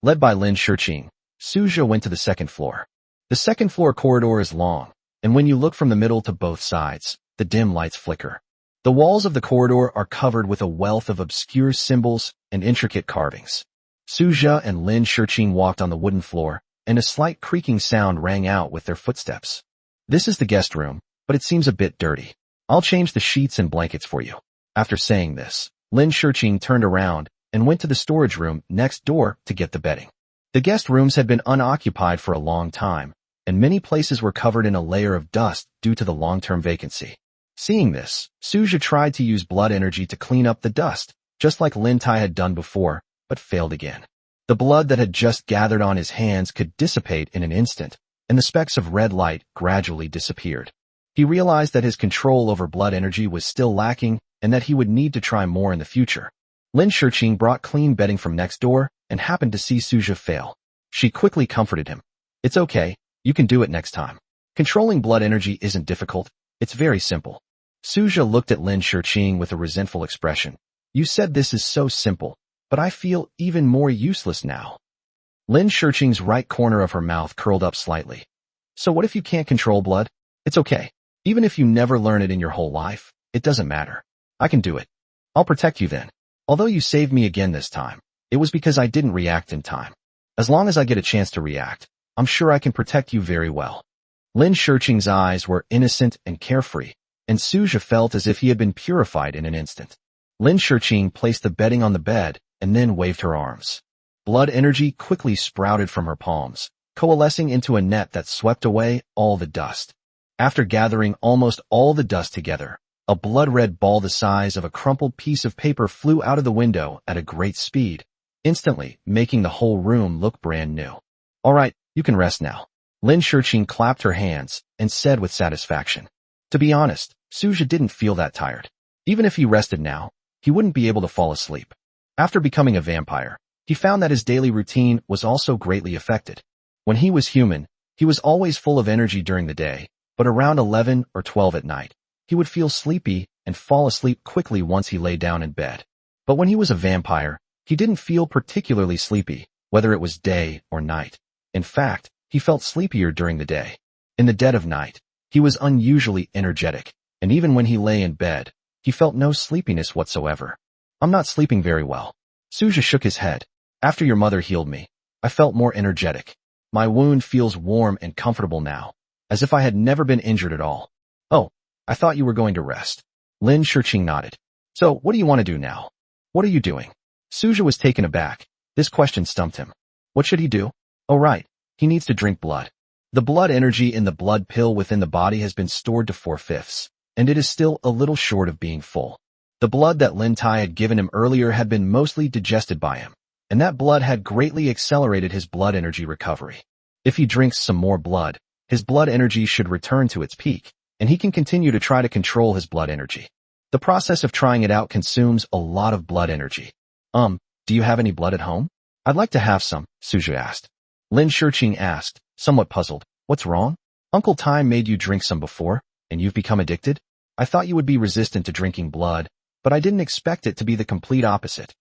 Led by Lin Shiqing, Suja went to the second floor. The second floor corridor is long, and when you look from the middle to both sides, the dim lights flicker. The walls of the corridor are covered with a wealth of obscure symbols and intricate carvings. Suja and Lin Shiqing walked on the wooden floor, and a slight creaking sound rang out with their footsteps. This is the guest room, but it seems a bit dirty. I'll change the sheets and blankets for you. After saying this, Lin Shiqing turned around and went to the storage room next door to get the bedding. The guest rooms had been unoccupied for a long time, and many places were covered in a layer of dust due to the long-term vacancy. Seeing this, Suja tried to use blood energy to clean up the dust, just like Lin Tai had done before, but failed again. The blood that had just gathered on his hands could dissipate in an instant, and the specks of red light gradually disappeared. He realized that his control over blood energy was still lacking and that he would need to try more in the future. Lin Shiqing brought clean bedding from next door and happened to see Suja fail. She quickly comforted him. It's okay, you can do it next time. Controlling blood energy isn't difficult, it's very simple. Suja looked at Lin Shiqing with a resentful expression. You said this is so simple, but I feel even more useless now. Lin Shiqing's right corner of her mouth curled up slightly. So what if you can't control blood? It's okay. Even if you never learn it in your whole life, it doesn't matter. I can do it. I'll protect you then. Although you saved me again this time, it was because I didn't react in time. As long as I get a chance to react, I'm sure I can protect you very well. Lin Shiqing's eyes were innocent and carefree, and Suja felt as if he had been purified in an instant. Lin Shiqing placed the bedding on the bed and then waved her arms. Blood energy quickly sprouted from her palms, coalescing into a net that swept away all the dust. After gathering almost all the dust together, a blood-red ball the size of a crumpled piece of paper flew out of the window at a great speed, instantly making the whole room look brand new. All right, you can rest now. Lin Shiqing clapped her hands and said with satisfaction. To be honest, Suja didn't feel that tired. Even if he rested now, he wouldn't be able to fall asleep. After becoming a vampire, he found that his daily routine was also greatly affected. When he was human, he was always full of energy during the day, but around 11 or 12 at night, he would feel sleepy and fall asleep quickly once he lay down in bed. But when he was a vampire, he didn't feel particularly sleepy, whether it was day or night. In fact, he felt sleepier during the day. In the dead of night, he was unusually energetic, and even when he lay in bed, he felt no sleepiness whatsoever. I'm not sleeping very well. Suja shook his head. After your mother healed me, I felt more energetic. My wound feels warm and comfortable now, as if I had never been injured at all. Oh, I thought you were going to rest. Lin Shiqing nodded. So, what do you want to do now? What are you doing? Suja was taken aback. This question stumped him. What should he do? Oh right, he needs to drink blood. The blood energy in the blood pill within the body has been stored to 4/5, and it is still a little short of being full. The blood that Lin Tai had given him earlier had been mostly digested by him, and that blood had greatly accelerated his blood energy recovery. If he drinks some more blood, his blood energy should return to its peak, and he can continue to try to control his blood energy. The process of trying it out consumes a lot of blood energy. Do you have any blood at home? I'd like to have some, Suja asked. Lin Shiqing asked, somewhat puzzled. What's wrong? Uncle Tai made you drink some before, and you've become addicted? I thought you would be resistant to drinking blood, but I didn't expect it to be the complete opposite.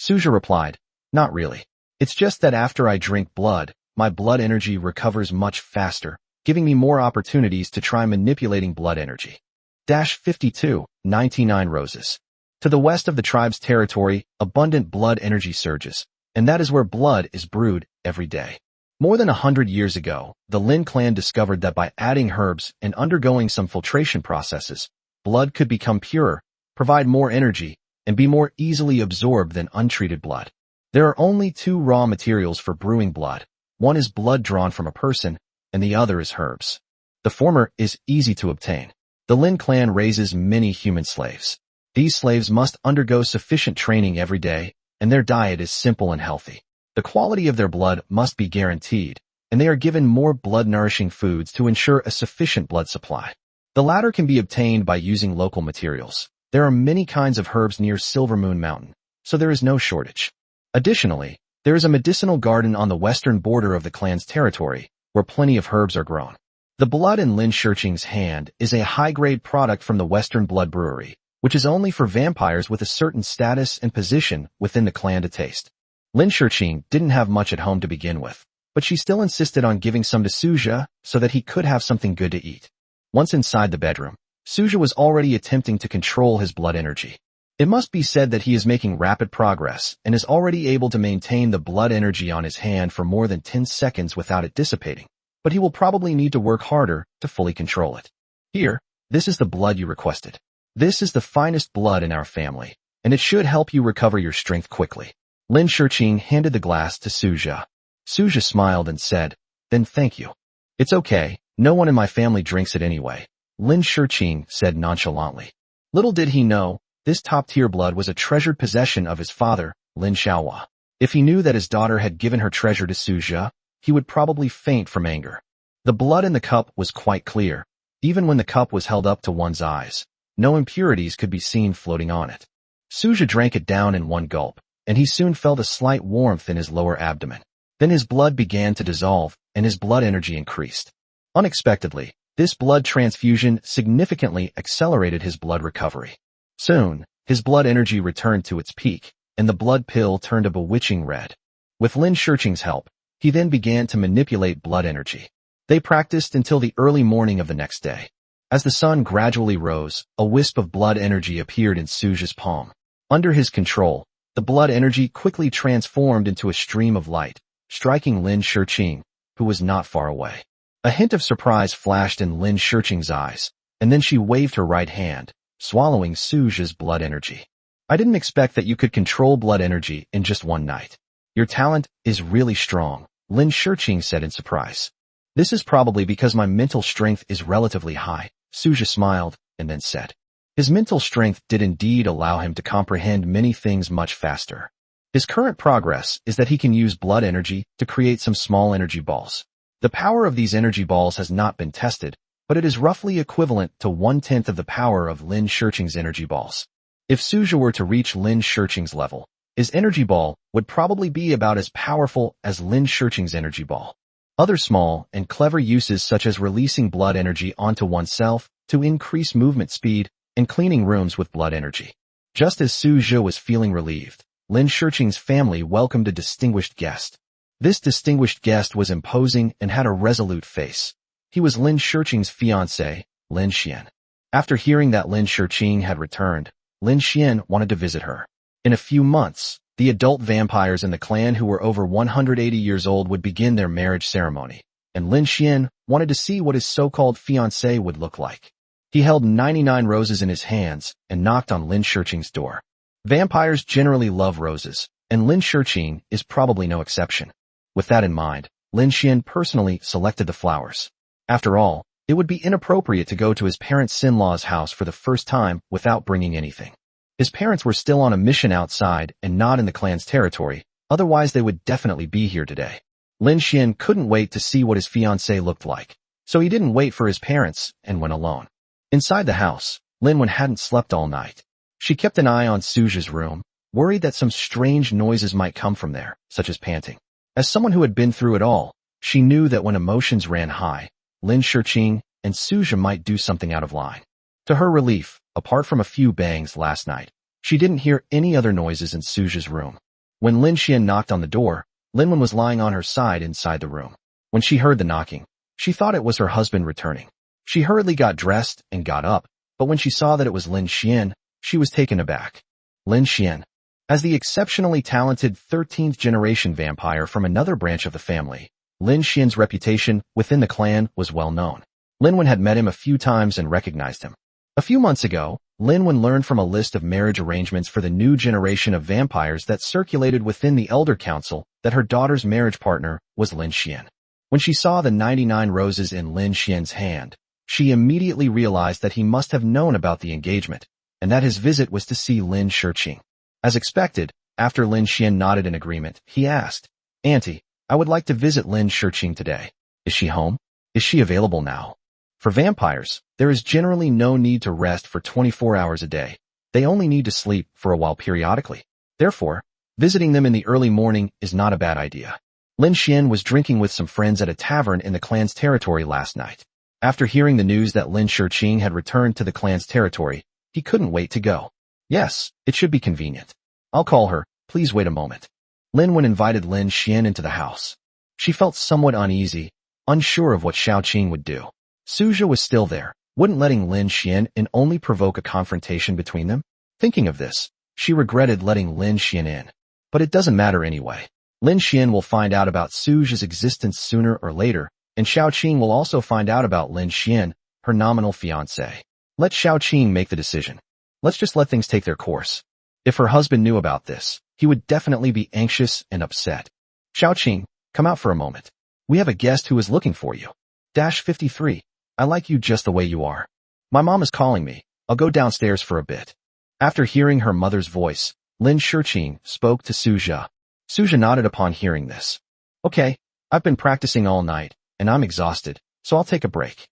Suja replied, not really. It's just that after I drink blood, my blood energy recovers much faster, giving me more opportunities to try manipulating blood energy. 52, 99 roses. To the west of the tribe's territory, abundant blood energy surges, and that is where blood is brewed every day. More than 100 years ago, the Lin clan discovered that by adding herbs and undergoing some filtration processes, blood could become purer, provide more energy, and be more easily absorbed than untreated blood. There are only two raw materials for brewing blood. One is blood drawn from a person, and the other is herbs. The former is easy to obtain. The Lin clan raises many human slaves. These slaves must undergo sufficient training every day, and their diet is simple and healthy. The quality of their blood must be guaranteed, and they are given more blood-nourishing foods to ensure a sufficient blood supply. The latter can be obtained by using local materials. There are many kinds of herbs near Silver Moon Mountain, so there is no shortage. Additionally, there is a medicinal garden on the western border of the clan's territory, where plenty of herbs are grown. The blood in Lin Shirqing's hand is a high-grade product from the Western Blood Brewery, which is only for vampires with a certain status and position within the clan to taste. Lin Shirqing didn't have much at home to begin with, but she still insisted on giving some to Suja so that he could have something good to eat. Once inside the bedroom, Suja was already attempting to control his blood energy. It must be said that he is making rapid progress and is already able to maintain the blood energy on his hand for more than 10 seconds without it dissipating, but he will probably need to work harder to fully control it. Here, this is the blood you requested. This is the finest blood in our family, and it should help you recover your strength quickly. Lin Shirqing handed the glass to Suja. Suja smiled and said, "Then thank you." "It's okay, no one in my family drinks it anyway," Lin Shirqing said nonchalantly. Little did he know, this top-tier blood was a treasured possession of his father, Lin Xiaohua. If he knew that his daughter had given her treasure to Suja, he would probably faint from anger. The blood in the cup was quite clear. Even when the cup was held up to one's eyes, no impurities could be seen floating on it. Suja drank it down in one gulp, and he soon felt a slight warmth in his lower abdomen. Then his blood began to dissolve, and his blood energy increased. Unexpectedly, this blood transfusion significantly accelerated his blood recovery. Soon, his blood energy returned to its peak, and the blood pill turned a bewitching red. With Lin Shirqing's help, he then began to manipulate blood energy. They practiced until the early morning of the next day. As the sun gradually rose, a wisp of blood energy appeared in Suja's palm. Under his control, the blood energy quickly transformed into a stream of light, striking Lin Shirqing, who was not far away. A hint of surprise flashed in Lin Shirqing's eyes, and then she waved her right hand, swallowing Suja's blood energy. "I didn't expect that you could control blood energy in just one night. Your talent is really strong," Lin Shirqing said in surprise. "This is probably because my mental strength is relatively high," Suja smiled, and then said. His mental strength did indeed allow him to comprehend many things much faster. His current progress is that he can use blood energy to create some small energy balls. The power of these energy balls has not been tested, but it is roughly equivalent to 1/10 of the power of Lin Shirqing's energy balls. If Suja were to reach Lin Shirqing's level, his energy ball would probably be about as powerful as Lin Shirqing's energy ball. Other small and clever uses such as releasing blood energy onto oneself to increase movement speed and cleaning rooms with blood energy. Just as Suja was feeling relieved, Lin Shirqing's family welcomed a distinguished guest. This distinguished guest was imposing and had a resolute face. He was Lin Shirqing's fiancée, Lin Xian. After hearing that Lin Shirqing had returned, Lin Xian wanted to visit her. In a few months, the adult vampires in the clan who were over 180 years old would begin their marriage ceremony, and Lin Xian wanted to see what his so-called fiancée would look like. He held 99 roses in his hands and knocked on Lin Shirqing's door. Vampires generally love roses, and Lin Shirqing is probably no exception. With that in mind, Lin Xian personally selected the flowers. After all, it would be inappropriate to go to his parents'-in-law's house for the first time without bringing anything. His parents were still on a mission outside and not in the clan's territory, otherwise they would definitely be here today. Lin Xian couldn't wait to see what his fiancée looked like, so he didn't wait for his parents and went alone. Inside the house, Lin Wen hadn't slept all night. She kept an eye on Suja's room, worried that some strange noises might come from there, such as panting. As someone who had been through it all, she knew that when emotions ran high, Lin Shirqing and Suja might do something out of line. To her relief, apart from a few bangs last night, she didn't hear any other noises in Suja's room. When Lin Xian knocked on the door, Lin Wen was lying on her side inside the room. When she heard the knocking, she thought it was her husband returning. She hurriedly got dressed and got up, but when she saw that it was Lin Xian, she was taken aback. "Lin Xian." As the exceptionally talented 13th generation vampire from another branch of the family, Lin Xian's reputation within the clan was well known. Lin Wen had met him a few times and recognized him. A few months ago, Lin Wen learned from a list of marriage arrangements for the new generation of vampires that circulated within the Elder Council that her daughter's marriage partner was Lin Xian. When she saw the 99 roses in Lin Xian's hand, she immediately realized that he must have known about the engagement, and that his visit was to see Lin Shiqing. As expected, after Lin Xian nodded in agreement, he asked, "Auntie, I would like to visit Lin Shiqing today. Is she home? Is she available now?" For vampires, there is generally no need to rest for 24 hours a day. They only need to sleep for a while periodically. Therefore, visiting them in the early morning is not a bad idea. Lin Xian was drinking with some friends at a tavern in the clan's territory last night. After hearing the news that Lin Shiqing had returned to the clan's territory, he couldn't wait to go. Yes, it should be convenient. I'll call her, please wait a moment. Lin Wen invited Lin Xian into the house. She felt somewhat uneasy, unsure of what Xiaoqing would do. Suja was still there. Wouldn't letting Lin Xian in only provoke a confrontation between them? Thinking of this, she regretted letting Lin Xian in. But it doesn't matter anyway. Lin Xian will find out about Suja's existence sooner or later, and Xiaoqing will also find out about Lin Xian, her nominal fiancé. Let Xiaoqing make the decision. Let's just let things take their course. If her husband knew about this, he would definitely be anxious and upset. Xiaoqing, come out for a moment. We have a guest who is looking for you. 53. I like you just the way you are. My mom is calling me. I'll go downstairs for a bit. After hearing her mother's voice, Lin Shiqing spoke to Suja. Suja nodded upon hearing this. Okay, I've been practicing all night, and I'm exhausted, so I'll take a break.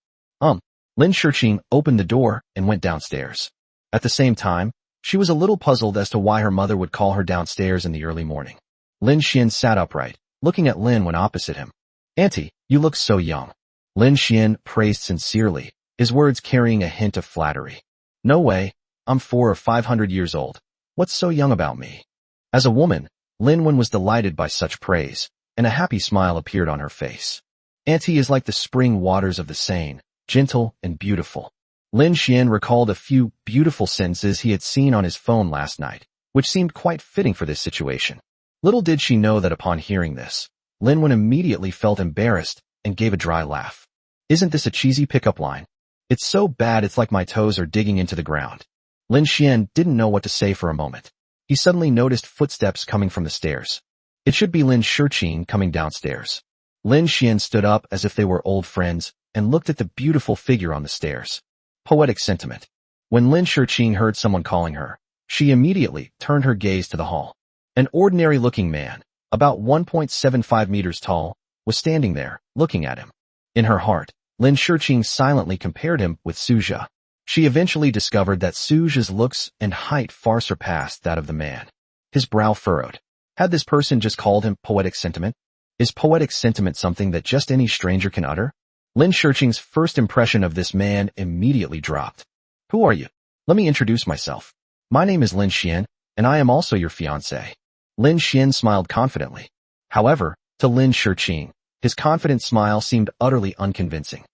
Lin Shiqing opened the door and went downstairs. At the same time, she was a little puzzled as to why her mother would call her downstairs in the early morning. Lin Xian sat upright, looking at Lin when opposite him. Auntie, you look so young. Lin Xian praised sincerely, his words carrying a hint of flattery. No way, I'm 400 or 500 years old. What's so young about me? As a woman, Lin Wen was delighted by such praise, and a happy smile appeared on her face. Auntie is like the spring waters of the Seine, gentle and beautiful. Lin Xian recalled a few beautiful sentences he had seen on his phone last night, which seemed quite fitting for this situation. Little did she know that upon hearing this, Lin Wen immediately felt embarrassed and gave a dry laugh. Isn't this a cheesy pickup line? It's so bad it's like my toes are digging into the ground. Lin Xian didn't know what to say for a moment. He suddenly noticed footsteps coming from the stairs. It should be Lin Shiqing coming downstairs. Lin Xian stood up as if they were old friends and looked at the beautiful figure on the stairs. Poetic sentiment. When Lin Shiqing heard someone calling her, she immediately turned her gaze to the hall. An ordinary-looking man, about 1.75 meters tall, was standing there, looking at him. In her heart, Lin Shiqing silently compared him with Suja. She eventually discovered that Suja's looks and height far surpassed that of the man. His brow furrowed. Had this person just called him poetic sentiment? Is poetic sentiment something that just any stranger can utter? Lin Shiqing's first impression of this man immediately dropped. Who are you? Let me introduce myself. My name is Lin Xian, and I am also your fiancé. Lin Xian smiled confidently. However, to Lin Shiqing, his confident smile seemed utterly unconvincing.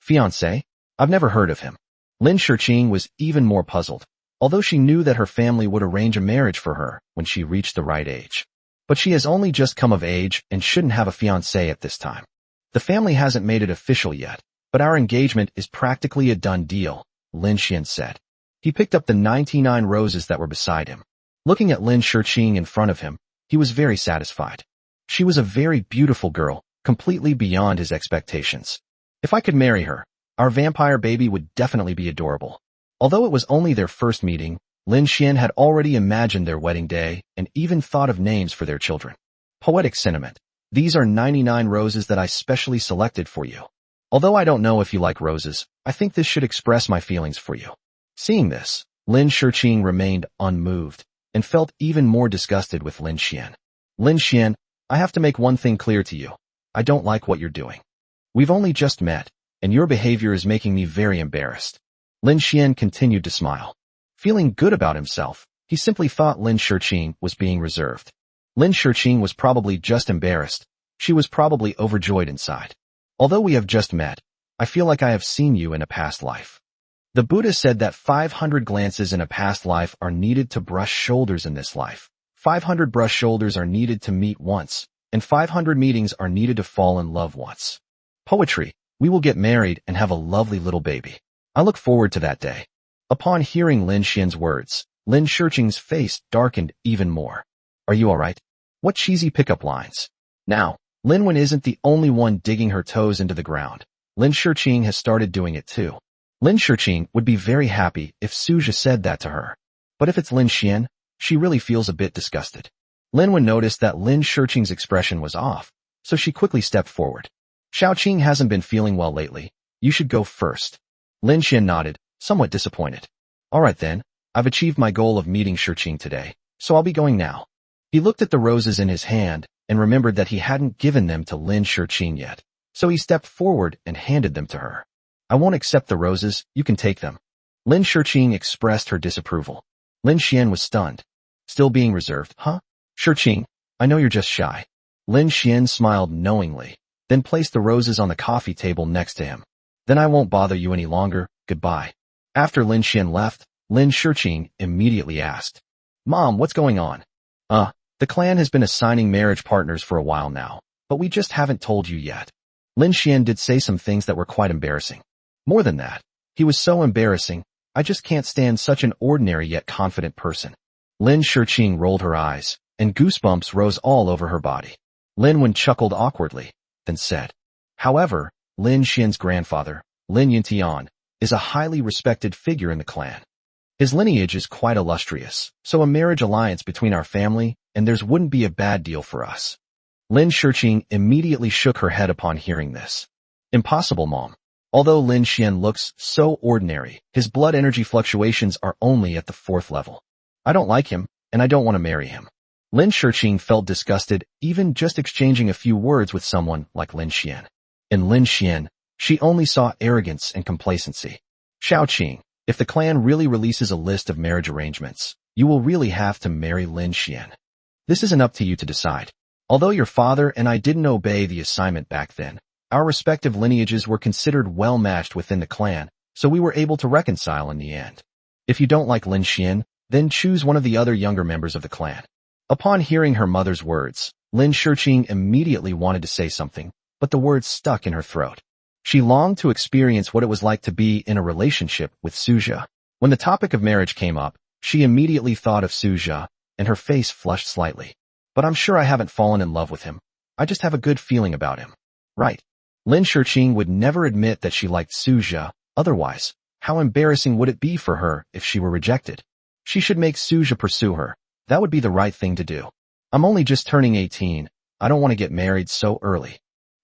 Fiancé? I've never heard of him. Lin Shiqing was even more puzzled, although she knew that her family would arrange a marriage for her when she reached the right age. But she has only just come of age and shouldn't have a fiancé at this time. The family hasn't made it official yet, but our engagement is practically a done deal, Lin Xian said. He picked up the 99 roses that were beside him. Looking at Lin Shiqing in front of him, he was very satisfied. She was a very beautiful girl, completely beyond his expectations. If I could marry her, our vampire baby would definitely be adorable. Although it was only their first meeting, Lin Xian had already imagined their wedding day and even thought of names for their children. Poetic sentiment. These are 99 roses that I specially selected for you. Although I don't know if you like roses, I think this should express my feelings for you. Seeing this, Lin Shiqing remained unmoved and felt even more disgusted with Lin Xian. Lin Xian, I have to make one thing clear to you. I don't like what you're doing. We've only just met, and your behavior is making me very embarrassed. Lin Xian continued to smile. Feeling good about himself, he simply thought Lin Shiqing was being reserved. Lin Shiqing was probably just embarrassed. She was probably overjoyed inside. Although we have just met, I feel like I have seen you in a past life. The Buddha said that 500 glances in a past life are needed to brush shoulders in this life. 500 brush shoulders are needed to meet once, and 500 meetings are needed to fall in love once. Poetry. We will get married and have a lovely little baby. I look forward to that day. Upon hearing Lin Xian's words, Lin Shurqing's face darkened even more. Are you alright? What cheesy pickup lines. Now, Lin Wen isn't the only one digging her toes into the ground. Lin Shurqing has started doing it too. Lin Shurqing would be very happy if Suja said that to her. But if it's Lin Xian, she really feels a bit disgusted. Lin Wen noticed that Lin Shurqing's expression was off, so she quickly stepped forward. Xiaoqing hasn't been feeling well lately. You should go first. Lin Xian nodded, somewhat disappointed. Alright then, I've achieved my goal of meeting Shurqing today, so I'll be going now. He looked at the roses in his hand and remembered that he hadn't given them to Lin Shurqing yet, so he stepped forward and handed them to her. I won't accept the roses, you can take them. Lin Shurqing expressed her disapproval. Lin Xian was stunned. Still being reserved, huh? Shurqing, I know you're just shy. Lin Xian smiled knowingly, then placed the roses on the coffee table next to him. Then I won't bother you any longer, goodbye. After Lin Xian left, Lin Shurqing immediately asked, Mom, what's going on? The clan has been assigning marriage partners for a while now, but we just haven't told you yet. Lin Xian did say some things that were quite embarrassing. More than that, he was so embarrassing, I just can't stand such an ordinary yet confident person. Lin Shurqing rolled her eyes, and goosebumps rose all over her body. Lin Wen chuckled awkwardly, then said, However, Lin Xian's grandfather, Lin Yintian, is a highly respected figure in the clan. His lineage is quite illustrious, so a marriage alliance between our family and theirs wouldn't be a bad deal for us. Lin Shurqing immediately shook her head upon hearing this. Impossible, Mom. Although Lin Xian looks so ordinary, his blood energy fluctuations are only at the 4th level. I don't like him, and I don't want to marry him. Lin Shurqing felt disgusted even just exchanging a few words with someone like Lin Xian. In Lin Xian, she only saw arrogance and complacency. Xiaoqing, if the clan really releases a list of marriage arrangements, you will really have to marry Lin Xian. This isn't up to you to decide. Although your father and I didn't obey the assignment back then, our respective lineages were considered well matched within the clan, so we were able to reconcile in the end. If you don't like Lin Xian, then choose one of the other younger members of the clan. Upon hearing her mother's words, Lin Shurqing immediately wanted to say something, but the words stuck in her throat. She longed to experience what it was like to be in a relationship with Suja. When the topic of marriage came up, she immediately thought of Suja, and her face flushed slightly. But I'm sure I haven't fallen in love with him. I just have a good feeling about him. Right. Lin Shurqing would never admit that she liked Suja, otherwise, how embarrassing would it be for her if she were rejected? She should make Suja pursue her. That would be the right thing to do. I'm only just turning 18. I don't want to get married so early.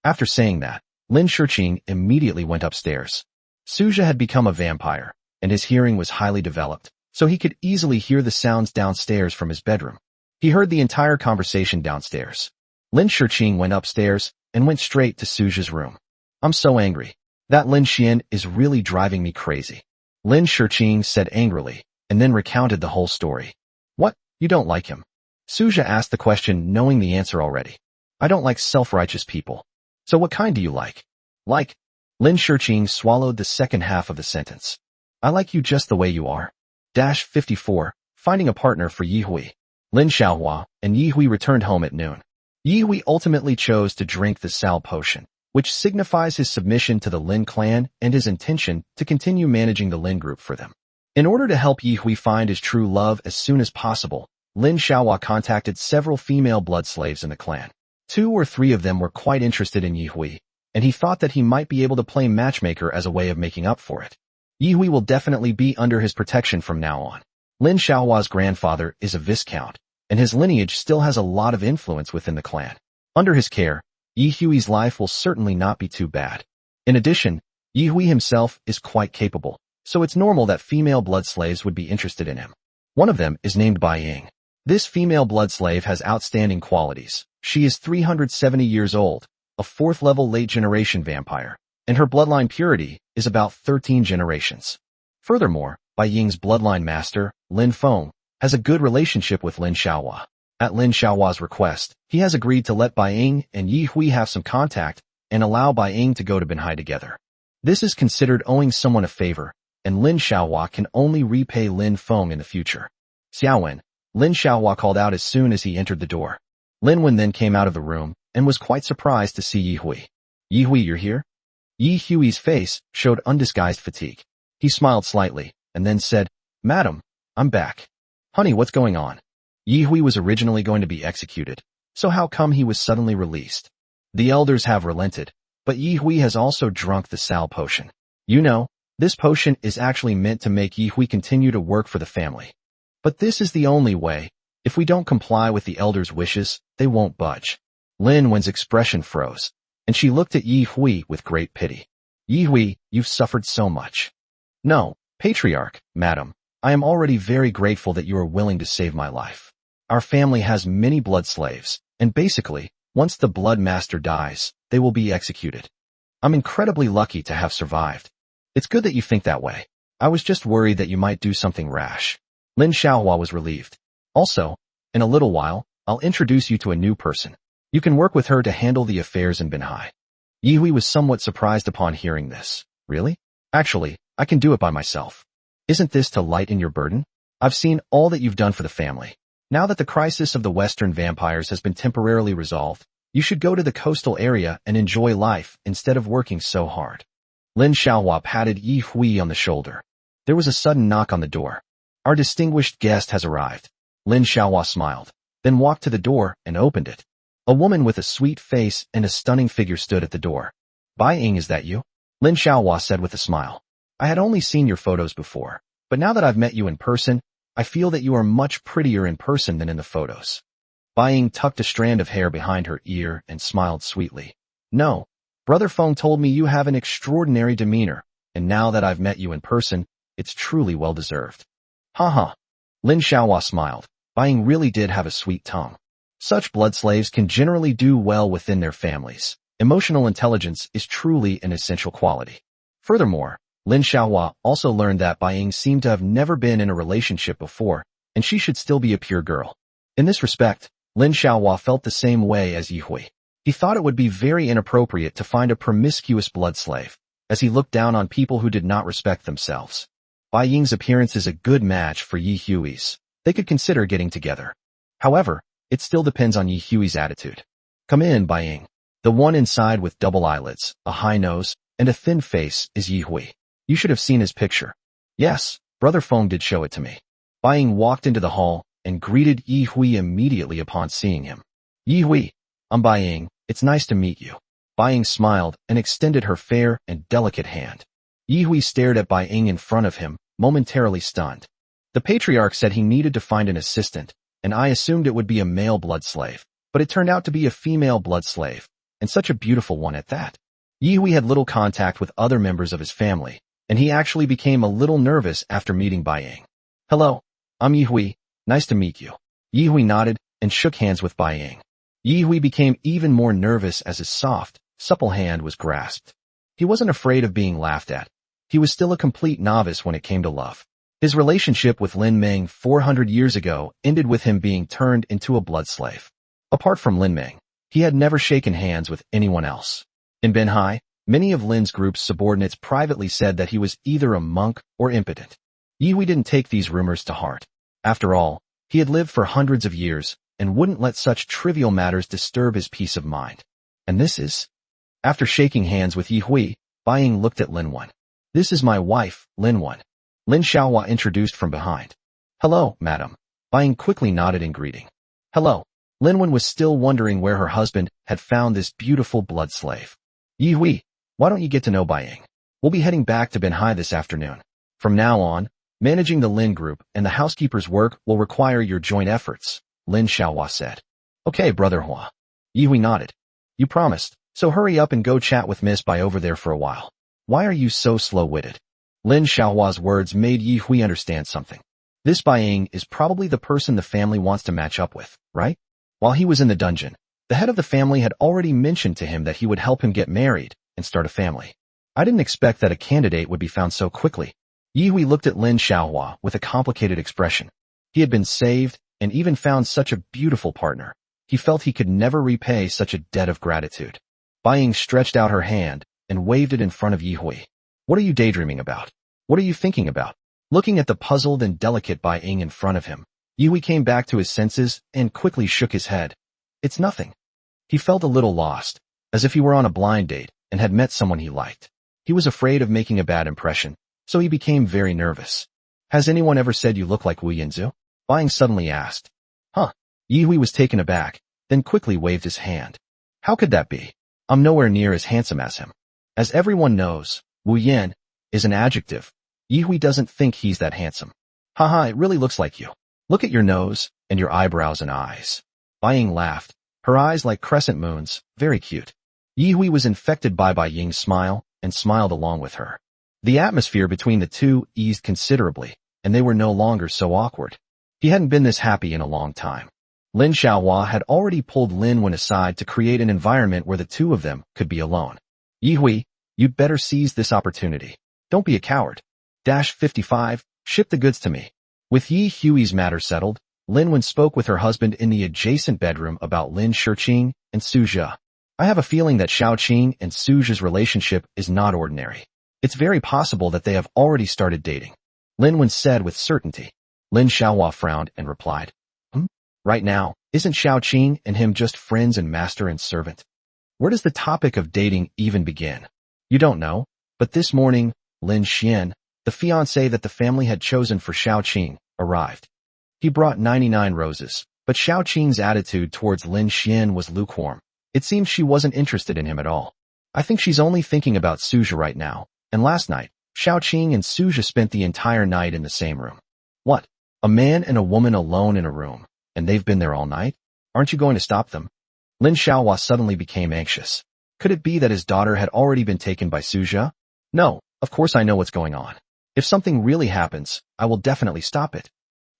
After saying that, Lin Shurqing immediately went upstairs. Suja had become a vampire, and his hearing was highly developed, so he could easily hear the sounds downstairs from his bedroom. He heard the entire conversation downstairs. Lin Shurqing went upstairs and went straight to Suja's room. I'm so angry. That Lin Xian is really driving me crazy. Lin Shurqing said angrily, and then recounted the whole story. What? You don't like him? Suja asked the question knowing the answer already. I don't like self-righteous people. So what kind do you like? Like? Lin Shurqing swallowed the second half of the sentence. I like you just the way you are. 54. Finding a partner for Yihui. Lin Xiaohua and Yihui returned home at noon. Yihui ultimately chose to drink the Sal potion, which signifies his submission to the Lin clan and his intention to continue managing the Lin group for them. In order to help Yihui find his true love as soon as possible, Lin Xiaohua contacted several female blood slaves in the clan. 2 or 3 of them were quite interested in Yihui, and he thought that he might be able to play matchmaker as a way of making up for it. Yihui will definitely be under his protection from now on. Lin Xiaohua's grandfather is a viscount, and his lineage still has a lot of influence within the clan. Under his care, Yihui's life will certainly not be too bad. In addition, Yihui himself is quite capable, so it's normal that female blood slaves would be interested in him. One of them is named Bai Ying. This female blood slave has outstanding qualities. She is 370 years old, a 4th-level late-generation vampire, and her bloodline purity is about 13 generations. Furthermore, Bai Ying's bloodline master, Lin Feng, has a good relationship with Lin Xiaohua. At Lin Xiaohua's request, he has agreed to let Bai Ying and Yihui have some contact and allow Bai Ying to go to Binhai together. This is considered owing someone a favor, and Lin Xiaohua can only repay Lin Feng in the future. Xiaowen, Lin Xiaohua called out as soon as he entered the door. Lin Wen then came out of the room and was quite surprised to see Yi Hui. Yi Hui, you're here? Yi Hui's face showed undisguised fatigue. He smiled slightly and then said, Madam, I'm back. Honey, what's going on? Yi Hui was originally going to be executed, so how come he was suddenly released? The elders have relented, but Yi Hui has also drunk the Sal potion. You know, this potion is actually meant to make Yi Hui continue to work for the family. But this is the only way. If we don't comply with the elders' wishes, they won't budge. Lin Wen's expression froze, and she looked at Yi Hui with great pity. Yi Hui, you've suffered so much. No, Patriarch, Madam, I am already very grateful that you are willing to save my life. Our family has many blood slaves, and basically, once the blood master dies, they will be executed. I'm incredibly lucky to have survived. It's good that you think that way. I was just worried that you might do something rash. Lin Xiaohua was relieved. Also, in a little while, I'll introduce you to a new person. You can work with her to handle the affairs in Binhai. Yi Hui was somewhat surprised upon hearing this. Really? Actually, I can do it by myself. Isn't this to lighten your burden? I've seen all that you've done for the family. Now that the crisis of the Western vampires has been temporarily resolved, you should go to the coastal area and enjoy life instead of working so hard. Lin Xiaohua patted Yi Hui on the shoulder. There was a sudden knock on the door. Our distinguished guest has arrived. Lin Xiaohua smiled, then walked to the door and opened it. A woman with a sweet face and a stunning figure stood at the door. Bai Ying, is that you? Lin Xiaohua said with a smile. I had only seen your photos before, but now that I've met you in person, I feel that you are much prettier in person than in the photos. Bai Ying tucked a strand of hair behind her ear and smiled sweetly. No, Brother Feng told me you have an extraordinary demeanor, and now that I've met you in person, it's truly well-deserved. Ha. Lin Xiaohua smiled. Bai Ying really did have a sweet tongue. Such blood slaves can generally do well within their families. Emotional intelligence is truly an essential quality. Furthermore, Lin Xiaohua also learned that Bai Ying seemed to have never been in a relationship before, and she should still be a pure girl. In this respect, Lin Xiaohua felt the same way as Yi Hui. He thought it would be very inappropriate to find a promiscuous blood slave, as he looked down on people who did not respect themselves. Bai Ying's appearance is a good match for Yi Hui's. They could consider getting together. However, it still depends on Yi Hui's attitude. Come in, Bai Ying. The one inside with double eyelids, a high nose, and a thin face is Yi Hui. You should have seen his picture. Yes, Brother Feng did show it to me. Bai Ying walked into the hall and greeted Yi Hui immediately upon seeing him. Yi Hui, I'm Bai Ying. It's nice to meet you. Bai Ying smiled and extended her fair and delicate hand. Yi Hui stared at Bai Ying in front of him, momentarily stunned. The patriarch said he needed to find an assistant, and I assumed it would be a male blood slave, but it turned out to be a female blood slave, and such a beautiful one at that. Yi Hui had little contact with other members of his family, and he actually became a little nervous after meeting Bai Ying. Hello, I'm Yi Hui. Nice to meet you. Yi Hui nodded and shook hands with Bai Ying. Yi Hui became even more nervous as his soft, supple hand was grasped. He wasn't afraid of being laughed at. He was still a complete novice when it came to love. His relationship with Lin Meng 400 years ago ended with him being turned into a blood slave. Apart from Lin Meng, he had never shaken hands with anyone else. In Binhai, many of Lin's group's subordinates privately said that he was either a monk or impotent. Yi Hui didn't take these rumors to heart. After all, he had lived for hundreds of years and wouldn't let such trivial matters disturb his peace of mind. And this is? After shaking hands with Yi Hui, Bai Ying looked at Lin Wen. This is my wife, Lin Wen. Lin Xiaohua introduced from behind. Hello, madam. Bai Ying quickly nodded in greeting. Hello. Lin Wen was still wondering where her husband had found this beautiful blood slave. Yi Hui, why don't you get to know Bai Ying? We'll be heading back to Binhai this afternoon. From now on, managing the Lin group and the housekeeper's work will require your joint efforts, Lin Xiaohua said. Okay, Brother Hua. Yi Hui nodded. You promised, so hurry up and go chat with Miss Bai over there for a while. Why are you so slow-witted? Lin Xiaohua's words made Yi Hui understand something. This Bai Ying is probably the person the family wants to match up with, right? While he was in the dungeon, the head of the family had already mentioned to him that he would help him get married and start a family. I didn't expect that a candidate would be found so quickly. Yi Hui looked at Lin Xiaohua with a complicated expression. He had been saved and even found such a beautiful partner. He felt he could never repay such a debt of gratitude. Bai Ying stretched out her hand and waved it in front of Yi Hui. What are you daydreaming about? What are you thinking about? Looking at the puzzled and delicate Bai Ying in front of him, Yui came back to his senses and quickly shook his head. It's nothing. He felt a little lost, as if he were on a blind date and had met someone he liked. He was afraid of making a bad impression, so he became very nervous. Has anyone ever said you look like Wu Yinzu? Buying suddenly asked. Huh? Yui was taken aback, then quickly waved his hand. How could that be? I'm nowhere near as handsome as him. As everyone knows, Wu Yin is an adjective. Yui doesn't think he's that handsome. Haha, it really looks like you. Look at your nose and your eyebrows and eyes. Buying laughed, her eyes like crescent moons, very cute. Yui was infected by Bai Ying's smile and smiled along with her. The atmosphere between the two eased considerably, and they were no longer so awkward. He hadn't been this happy in a long time. Lin Xiaohua had already pulled Lin Wen aside to create an environment where the two of them could be alone. Yihui, you'd better seize this opportunity. Don't be a coward. 55, ship the goods to me. With Yi Hui's matter settled, Lin Wen spoke with her husband in the adjacent bedroom about Lin Shiqing and Su Jia. I have a feeling that Xiaoqing and Su Jia's relationship is not ordinary. It's very possible that they have already started dating. Lin Wen said with certainty. Lin Xiaohua frowned and replied, Right now, isn't Xiaoqing and him just friends and master and servant? Where does the topic of dating even begin? You don't know, but this morning, Lin Xian, the fiancé that the family had chosen for Xiaoqing, arrived. He brought 99 roses, but Xiaoqing's attitude towards Lin Xian was lukewarm. It seemed she wasn't interested in him at all. I think she's only thinking about Su Jia right now, and last night, Xiaoqing and Su Jia spent the entire night in the same room. What? A man and a woman alone in a room, and they've been there all night? Aren't you going to stop them? Lin Xiaohua suddenly became anxious. Could it be that his daughter had already been taken by Su Jia? No, of course I know what's going on. If something really happens, I will definitely stop it.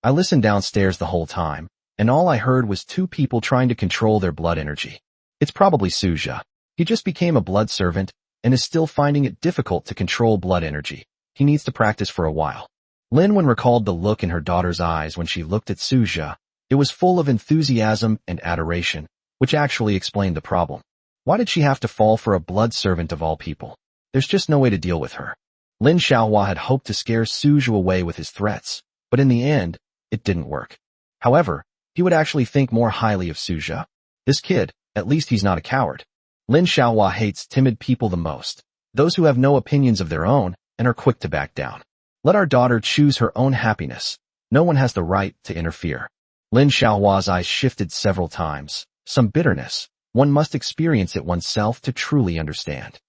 I listened downstairs the whole time, and all I heard was two people trying to control their blood energy. It's probably Su Jia. He just became a blood servant, and is still finding it difficult to control blood energy. He needs to practice for a while. Lin Wen recalled the look in her daughter's eyes when she looked at Su Jia. It was full of enthusiasm and adoration, which actually explained the problem. Why did she have to fall for a blood servant of all people? There's just no way to deal with her. Lin Xiaohua had hoped to scare Su Jia away with his threats, but in the end, it didn't work. However, he would actually think more highly of Su Jia. This kid, at least he's not a coward. Lin Xiaohua hates timid people the most, those who have no opinions of their own and are quick to back down. Let our daughter choose her own happiness. No one has the right to interfere. Lin Xiaohua's eyes shifted several times. Some bitterness. One must experience it oneself to truly understand.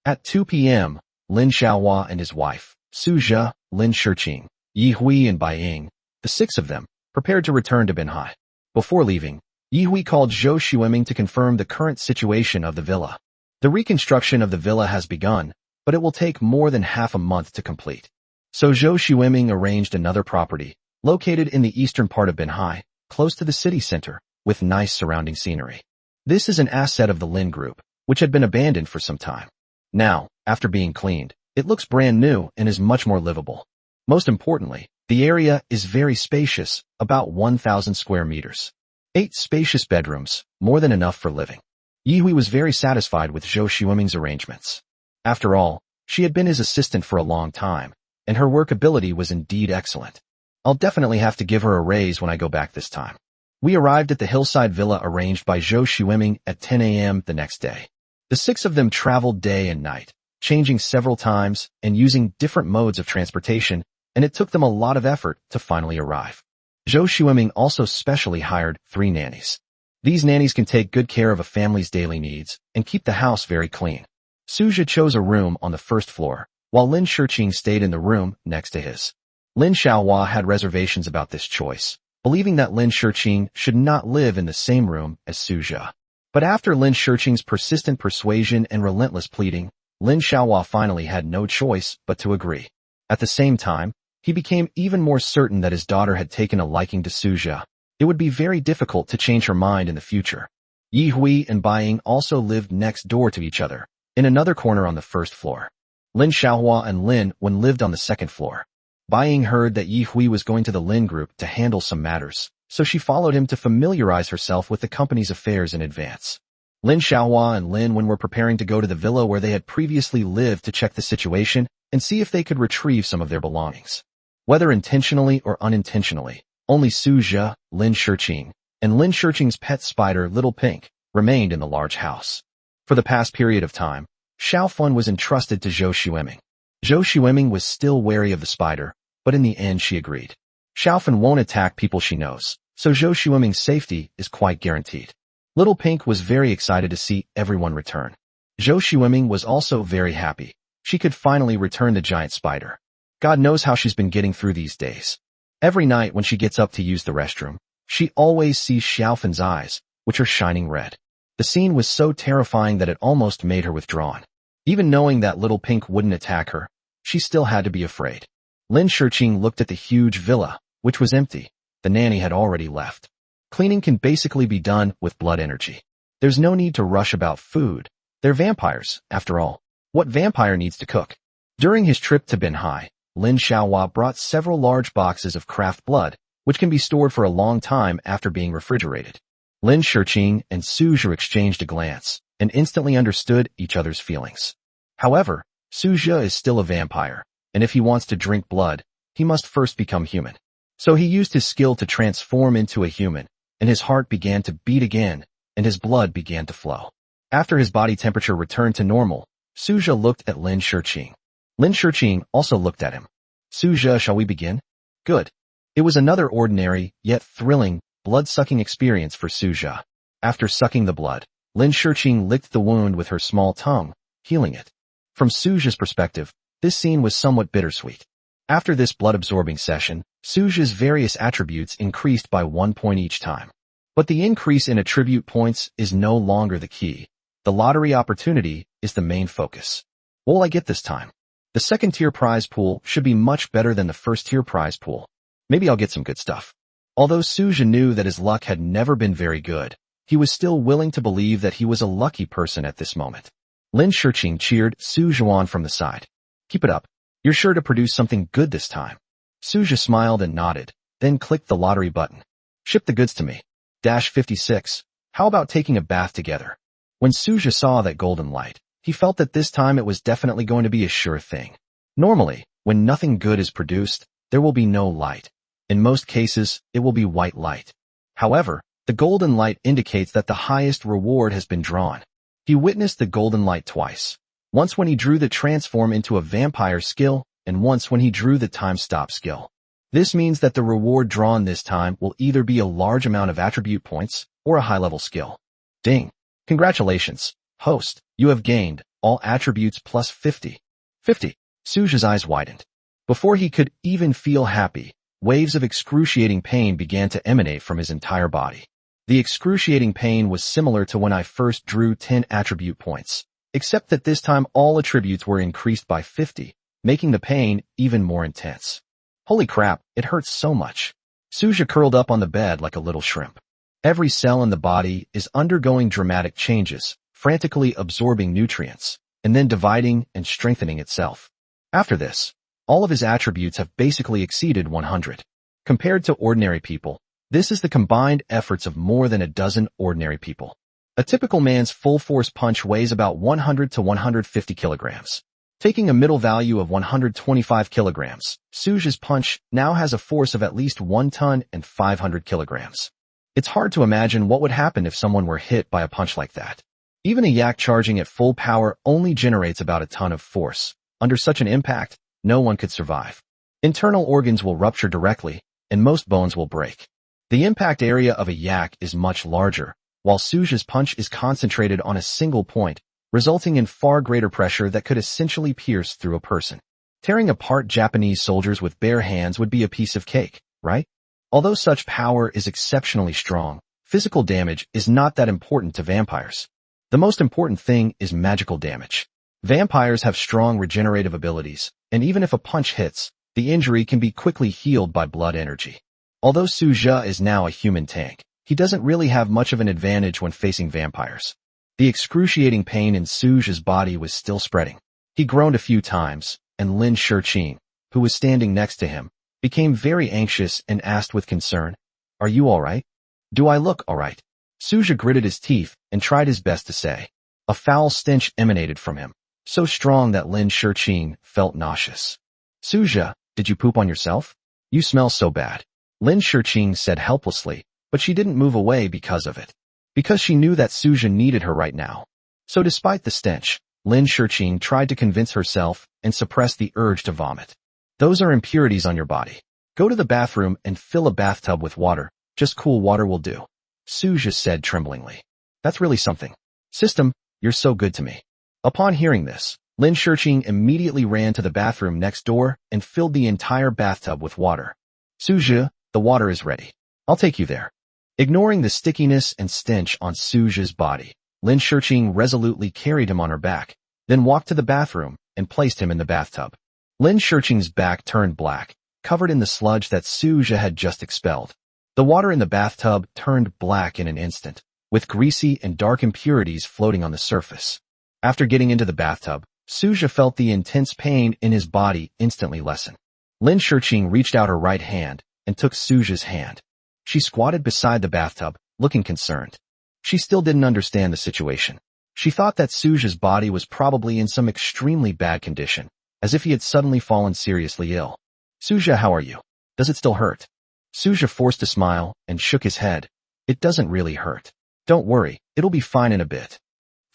At 2 p.m., Lin Xiaohua and his wife, Su Jia, Lin Shiqing, Yi Hui and Bai Ying, the six of them, prepared to return to Binhai. Before leaving, Yi Hui called Zhou Xueming to confirm the current situation of the villa. The reconstruction of the villa has begun, but it will take more than half a month to complete. So Zhou Xueming arranged another property, located in the eastern part of Binhai, close to the city center, with nice surrounding scenery. This is an asset of the Lin Group, which had been abandoned for some time. Now, after being cleaned, it looks brand new and is much more livable. Most importantly, the area is very spacious, about 1,000 square meters. 8 spacious bedrooms, more than enough for living. Yi Hui was very satisfied with Zhou Xueming's arrangements. After all, she had been his assistant for a long time, and her work ability was indeed excellent. I'll definitely have to give her a raise when I go back this time. We arrived at the hillside villa arranged by Zhou Xueming at 10 a.m. the next day. The six of them traveled day and night, changing several times and using different modes of transportation, and it took them a lot of effort to finally arrive. Zhou Xueming also specially hired 3 nannies. These nannies can take good care of a family's daily needs and keep the house very clean. Su Jia chose a room on the first floor, while Lin Shiqing stayed in the room next to his. Lin Xiaohua had reservations about this choice, believing that Lin Shiqing should not live in the same room as Su Jia. But after Lin Shiqing's persistent persuasion and relentless pleading, Lin Xiaohua finally had no choice but to agree. At the same time, he became even more certain that his daughter had taken a liking to Su Jia. It would be very difficult to change her mind in the future. Yi Hui and Bai Ying also lived next door to each other, in another corner on the first floor. Lin Xiaohua and Lin Wen lived on the second floor. Bai Ying heard that Yi Hui was going to the Lin Group to handle some matters, so she followed him to familiarize herself with the company's affairs in advance. Lin Xiaohua and Lin Wen were preparing to go to the villa where they had previously lived to check the situation and see if they could retrieve some of their belongings. Whether intentionally or unintentionally, Only Suja, Lin Shiqing, and Lin Shiqing's pet spider, Little Pink, remained in the large house. For the past period of time, Xiaofun was entrusted to Zhou Xueming. Zhou Xueming was still wary of the spider, but in the end she agreed. Xiaofun won't attack people she knows, so Zhou Xueming's safety is quite guaranteed. Little Pink was very excited to see everyone return. Zhou Xueming was also very happy. She could finally return the giant spider. God knows how she's been getting through these days. Every night when she gets up to use the restroom, she always sees Xiaofun's eyes, which are shining red. The scene was so terrifying that it almost made her withdrawn. Even knowing that Little Pink wouldn't attack her, she still had to be afraid. Lin Shiqing looked at the huge villa, which was empty. The nanny had already left. Cleaning can basically be done with blood energy. There's no need to rush about food. They're vampires, after all. What vampire needs to cook? During his trip to Benhai, Lin Xiaohua brought several large boxes of craft blood, which can be stored for a long time after being refrigerated. Lin Shiqing and Suja exchanged a glance and instantly understood each other's feelings. However, Suja is still a vampire, and if he wants to drink blood, he must first become human. So he used his skill to transform into a human, and his heart began to beat again, and his blood began to flow. After his body temperature returned to normal, Suja looked at Lin Shiqing. Lin Shiqing also looked at him. Suja, shall we begin? Good. It was another ordinary, yet thrilling, blood-sucking experience for Suja. After sucking the blood, Lin Shiqing licked the wound with her small tongue, healing it. From Suja's perspective, this scene was somewhat bittersweet. After this blood-absorbing session, Suja's various attributes increased by 1 point each time. But the increase in attribute points is no longer the key. The lottery opportunity is the main focus. What will I get this time? The second-tier prize pool should be much better than the first-tier prize pool. Maybe I'll get some good stuff. Although Suja knew that his luck had never been very good, he was still willing to believe that he was a lucky person at this moment. Lin Shiqing cheered Suja on from the side. Keep it up. You're sure to produce something good this time. Suja smiled and nodded, then clicked the lottery button. Ship the goods to me. 56. How about taking a bath together? When Suja saw that golden light, he felt that this time it was definitely going to be a sure thing. Normally, when nothing good is produced, there will be no light. In most cases, it will be white light. However, the golden light indicates that the highest reward has been drawn. He witnessed the golden light twice. Once when he drew the transform into a vampire skill, and once when he drew the time stop skill. This means that the reward drawn this time will either be a large amount of attribute points or a high-level skill. Ding! Congratulations, host, you have gained all attributes plus 50. 50. Suja's eyes widened. Before he could even feel happy, waves of excruciating pain began to emanate from his entire body. The excruciating pain was similar to when I first drew 10 attribute points, except that this time all attributes were increased by 50, making the pain even more intense. Holy crap, it hurts so much. Suja curled up on the bed like a little shrimp. Every cell in the body is undergoing dramatic changes, frantically absorbing nutrients, and then dividing and strengthening itself. After this, all of his attributes have basically exceeded 100. Compared to ordinary people, this is the combined efforts of more than a dozen ordinary people. A typical man's full-force punch weighs about 100 to 150 kilograms. Taking a middle value of 125 kilograms, Suja's punch now has a force of at least 1 ton and 500 kilograms. It's hard to imagine what would happen if someone were hit by a punch like that. Even a yak charging at full power only generates about a ton of force. Under such an impact, no one could survive. Internal organs will rupture directly, and most bones will break. The impact area of a yak is much larger, while Suja's punch is concentrated on a single point, resulting in far greater pressure that could essentially pierce through a person. Tearing apart Japanese soldiers with bare hands would be a piece of cake, right? Although such power is exceptionally strong, physical damage is not that important to vampires. The most important thing is magical damage. Vampires have strong regenerative abilities, and even if a punch hits, the injury can be quickly healed by blood energy. Although Suja is now a human tank, he doesn't really have much of an advantage when facing vampires. The excruciating pain in Suja's body was still spreading. He groaned a few times, and Lin Shiqing, who was standing next to him, became very anxious and asked with concern, "Are you all right? Do I look all right?" Suja gritted his teeth and tried his best to say. A foul stench emanated from him, so strong that Lin Shiqing felt nauseous. "Suja, did you poop on yourself? You smell so bad." Lin Shiqing said helplessly, but she didn't move away because of it. Because she knew that Suja needed her right now. So despite the stench, Lin Shiqing tried to convince herself and suppress the urge to vomit. Those are impurities on your body. Go to the bathroom and fill a bathtub with water. Just cool water will do. Suja said tremblingly. That's really something. System, you're so good to me. Upon hearing this, Lin Shiqing immediately ran to the bathroom next door and filled the entire bathtub with water. Suja, the water is ready. I'll take you there. Ignoring the stickiness and stench on Suja's body, Lin Shiqing resolutely carried him on her back, then walked to the bathroom and placed him in the bathtub. Lin Shiqing's back turned black, covered in the sludge that Suja had just expelled. The water in the bathtub turned black in an instant, with greasy and dark impurities floating on the surface. After getting into the bathtub, Suja felt the intense pain in his body instantly lessen. Lin Shiqing reached out her right hand and took Suja's hand. She squatted beside the bathtub, looking concerned. She still didn't understand the situation. She thought that Suja's body was probably in some extremely bad condition, as if he had suddenly fallen seriously ill. Suja, how are you? Does it still hurt? Suja forced a smile and shook his head. It doesn't really hurt. Don't worry, it'll be fine in a bit.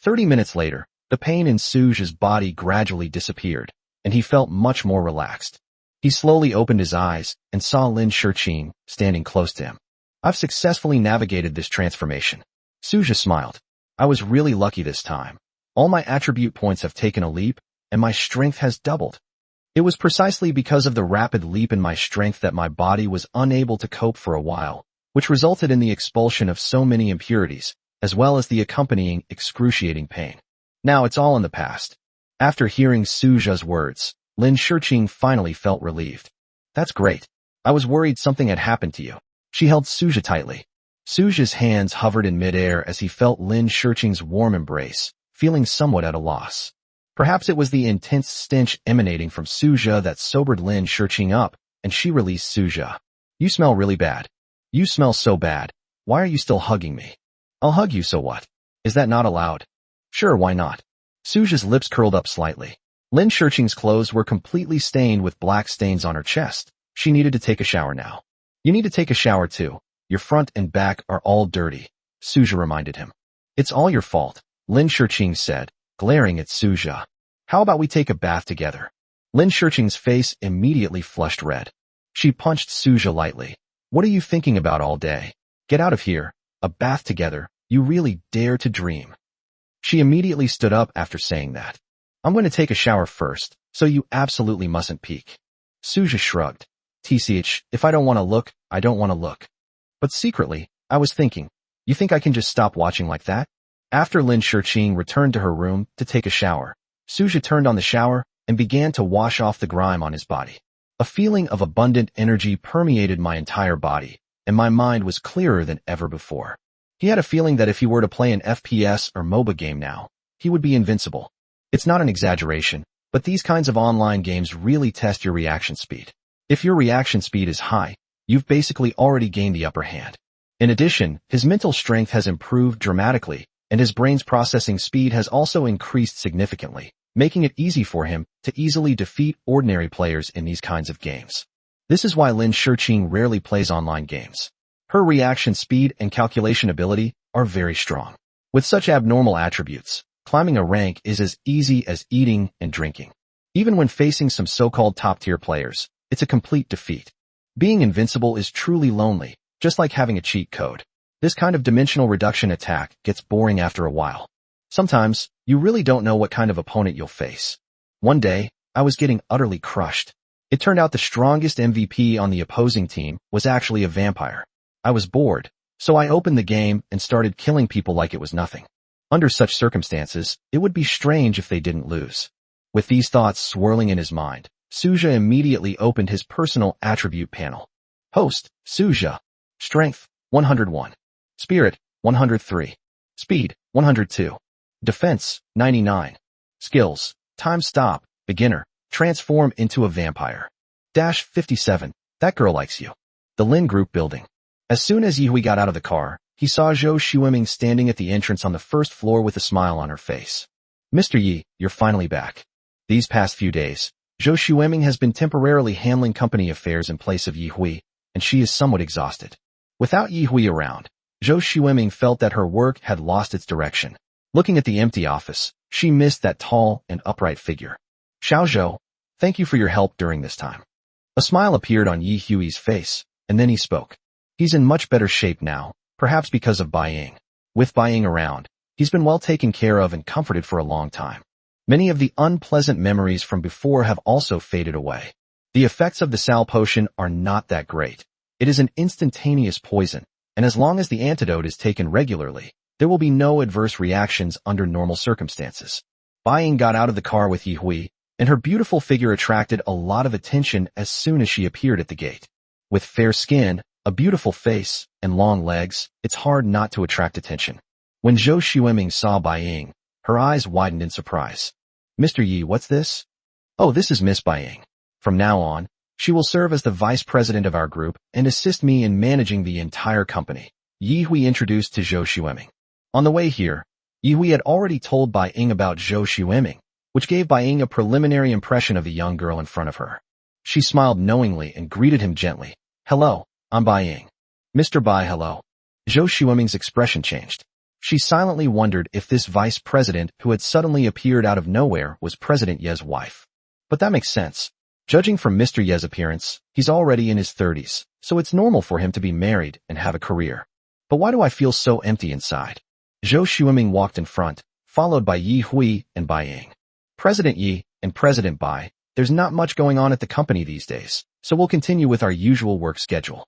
30 minutes later, the pain in Suja's body gradually disappeared, and he felt much more relaxed. He slowly opened his eyes and saw Lin Shiqing standing close to him. I've successfully navigated this transformation. Suja smiled. I was really lucky this time. All my attribute points have taken a leap, and my strength has doubled. It was precisely because of the rapid leap in my strength that my body was unable to cope for a while, which resulted in the expulsion of so many impurities, as well as the accompanying excruciating pain. Now it's all in the past. After hearing Suja's words, Lin Shiqing finally felt relieved. That's great. I was worried something had happened to you. She held Suja tightly. Suja's hands hovered in midair as he felt Lin Shiqing's warm embrace, feeling somewhat at a loss. Perhaps it was the intense stench emanating from Suja that sobered Lin Shiqing up, and she released Suja. You smell really bad. You smell so bad. Why are you still hugging me? I'll hug you, so what? Is that not allowed? Sure, why not? Suja's lips curled up slightly. Lin Shiqing's clothes were completely stained with black stains on her chest. She needed to take a shower now. You need to take a shower too. Your front and back are all dirty, Suja reminded him. It's all your fault, Lin Shiqing said, glaring at Suja. How about we take a bath together? Lin Shiqing's face immediately flushed red. She punched Suja lightly. What are you thinking about all day? Get out of here. A bath together. You really dare to dream. She immediately stood up after saying that. I'm going to take a shower first, so you absolutely mustn't peek. Suja shrugged. TCH, if I don't want to look, I don't want to look. But secretly, I was thinking, you think I can just stop watching like that? After Lin Shiqing returned to her room to take a shower, Suja turned on the shower and began to wash off the grime on his body. A feeling of abundant energy permeated my entire body, and my mind was clearer than ever before. He had a feeling that if he were to play an FPS or MOBA game now, he would be invincible. It's not an exaggeration, but these kinds of online games really test your reaction speed. If your reaction speed is high, you've basically already gained the upper hand. In addition, his mental strength has improved dramatically, and his brain's processing speed has also increased significantly, making it easy for him to easily defeat ordinary players in these kinds of games. This is why Lin Shiqing rarely plays online games. Her reaction speed and calculation ability are very strong. With such abnormal attributes, climbing a rank is as easy as eating and drinking. Even when facing some so-called top-tier players, it's a complete defeat. Being invincible is truly lonely, just like having a cheat code. This kind of dimensional reduction attack gets boring after a while. Sometimes, you really don't know what kind of opponent you'll face. One day, I was getting utterly crushed. It turned out the strongest MVP on the opposing team was actually a vampire. I was bored, so I opened the game and started killing people like it was nothing. Under such circumstances, it would be strange if they didn't lose. With these thoughts swirling in his mind, Suja immediately opened his personal attribute panel. Host, Suja. Strength, 101. Spirit, 103. Speed, 102. Defense, 99. Skills, time stop, beginner, transform into a vampire. Dash 57, that girl likes you. The Lin Group building. As soon as Yihui got out of the car, he saw Zhou Xueming standing at the entrance on the first floor with a smile on her face. Mr. Yi, you're finally back. These past few days, Zhou Xueming has been temporarily handling company affairs in place of Yihui, and she is somewhat exhausted. Without Yi Hui around, Zhou Xueming felt that her work had lost its direction. Looking at the empty office, she missed that tall and upright figure. Xiao Zhou, thank you for your help during this time. A smile appeared on Yi Hui's face, and then he spoke. He's in much better shape now, perhaps because of Bai Ying. With Bai Ying around, he's been well taken care of and comforted for a long time. Many of the unpleasant memories from before have also faded away. The effects of the Sal potion are not that great. It is an instantaneous poison, and as long as the antidote is taken regularly, there will be no adverse reactions under normal circumstances. Bai Ying got out of the car with Yi Hui, and her beautiful figure attracted a lot of attention as soon as she appeared at the gate. With fair skin, a beautiful face, and long legs, it's hard not to attract attention. When Zhou Xueming saw Bai Ying, her eyes widened in surprise. Mr. Yi, what's this? Oh, this is Miss Bai Ying. From now on, she will serve as the vice president of our group and assist me in managing the entire company, Yi Hui introduced to Zhou Xueming. On the way here, Yi Hui had already told Bai Ying about Zhou Xueming, which gave Bai Ying a preliminary impression of the young girl in front of her. She smiled knowingly and greeted him gently. Hello, I'm Bai Ying. Mr. Bai, hello. Zhou Xueming's expression changed. She silently wondered if this vice president who had suddenly appeared out of nowhere was President Ye's wife. But that makes sense. Judging from Mr. Ye's appearance, he's already in his 30s, so it's normal for him to be married and have a career. But why do I feel so empty inside? Zhou Xueming walked in front, followed by Yi Hui and Bai Ying. President Yi and President Bai, there's not much going on at the company these days, so we'll continue with our usual work schedule.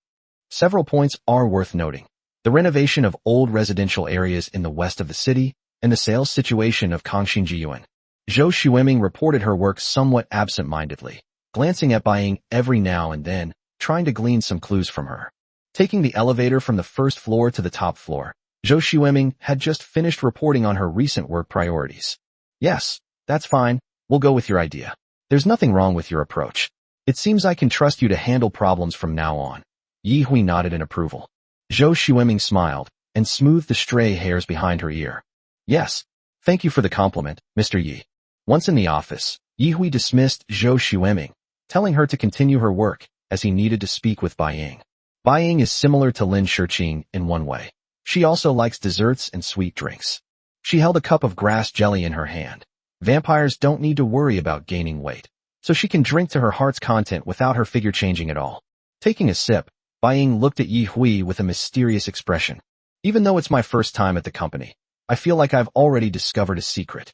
Several points are worth noting. The renovation of old residential areas in the west of the city, and the sales situation of Kangxinjiyuan. Zhou Xueming reported her work somewhat absent-mindedly, glancing at Bai Ying every now and then, trying to glean some clues from her. Taking the elevator from the first floor to the top floor, Zhou Xueming had just finished reporting on her recent work priorities. Yes, that's fine, we'll go with your idea. There's nothing wrong with your approach. It seems I can trust you to handle problems from now on. Yi Hui nodded in approval. Zhou Xueming smiled, and smoothed the stray hairs behind her ear. Yes, thank you for the compliment, Mr. Yi. Once in the office, Yi Hui dismissed Zhou Xueming, telling her to continue her work, as he needed to speak with Bai Ying. Bai Ying is similar to Lin Shiqing in one way. She also likes desserts and sweet drinks. She held a cup of grass jelly in her hand. Vampires don't need to worry about gaining weight, so she can drink to her heart's content without her figure changing at all. Taking a sip, Bai Ying looked at Yi Hui with a mysterious expression. Even though it's my first time at the company, I feel like I've already discovered a secret.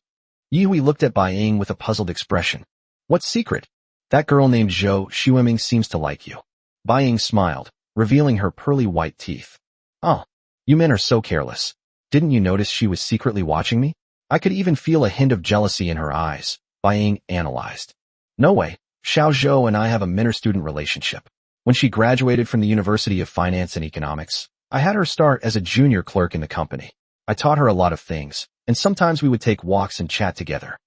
Yi Hui looked at Bai Ying with a puzzled expression. What secret? That girl named Zhou Xueming seems to like you. Bai Ying smiled, revealing her pearly white teeth. Oh, you men are so careless. Didn't you notice she was secretly watching me? I could even feel a hint of jealousy in her eyes, Bai Ying analyzed. No way, Xiao Zhou and I have a mentor-student relationship. When she graduated from the University of Finance and Economics, I had her start as a junior clerk in the company. I taught her a lot of things, and sometimes we would take walks and chat together.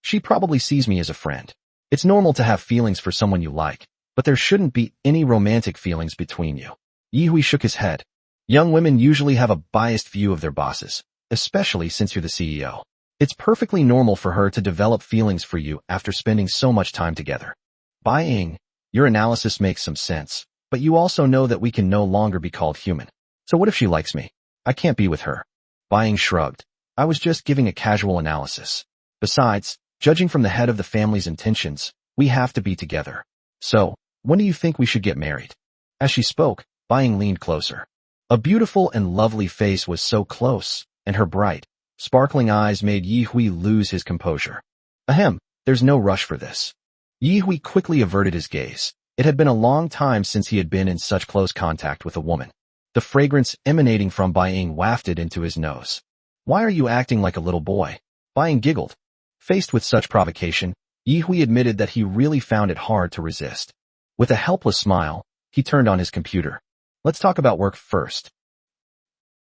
She probably sees me as a friend. It's normal to have feelings for someone you like, but there shouldn't be any romantic feelings between you. Yi Hui shook his head. Young women usually have a biased view of their bosses, especially since you're the CEO. It's perfectly normal for her to develop feelings for you after spending so much time together. Bai Ying, your analysis makes some sense, but you also know that we can no longer be called human. So what if she likes me? I can't be with her. Bai Ying shrugged. I was just giving a casual analysis. Besides, judging from the head of the family's intentions, we have to be together. So, when do you think we should get married? As she spoke, Bai Ying leaned closer. A beautiful and lovely face was so close, and her bright, sparkling eyes made Yi Hui lose his composure. Ahem, there's no rush for this. Yi Hui quickly averted his gaze. It had been a long time since he had been in such close contact with a woman. The fragrance emanating from Bai Ying wafted into his nose. Why are you acting like a little boy? Bai Ying giggled. Faced with such provocation, Yi Hui admitted that he really found it hard to resist. With a helpless smile, he turned on his computer. Let's talk about work first.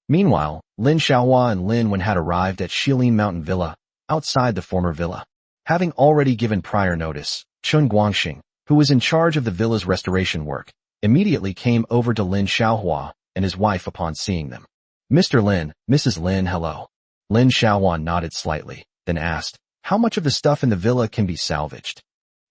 Meanwhile, Lin Xiaohua and Lin Wen had arrived at Shilin Mountain Villa, outside the former villa. Having already given prior notice, Chun Guangxing, who was in charge of the villa's restoration work, immediately came over to Lin Xiaohua and his wife upon seeing them. Mr. Lin, Mrs. Lin, hello. Lin Xiaohua nodded slightly, then asked, how much of the stuff in the villa can be salvaged?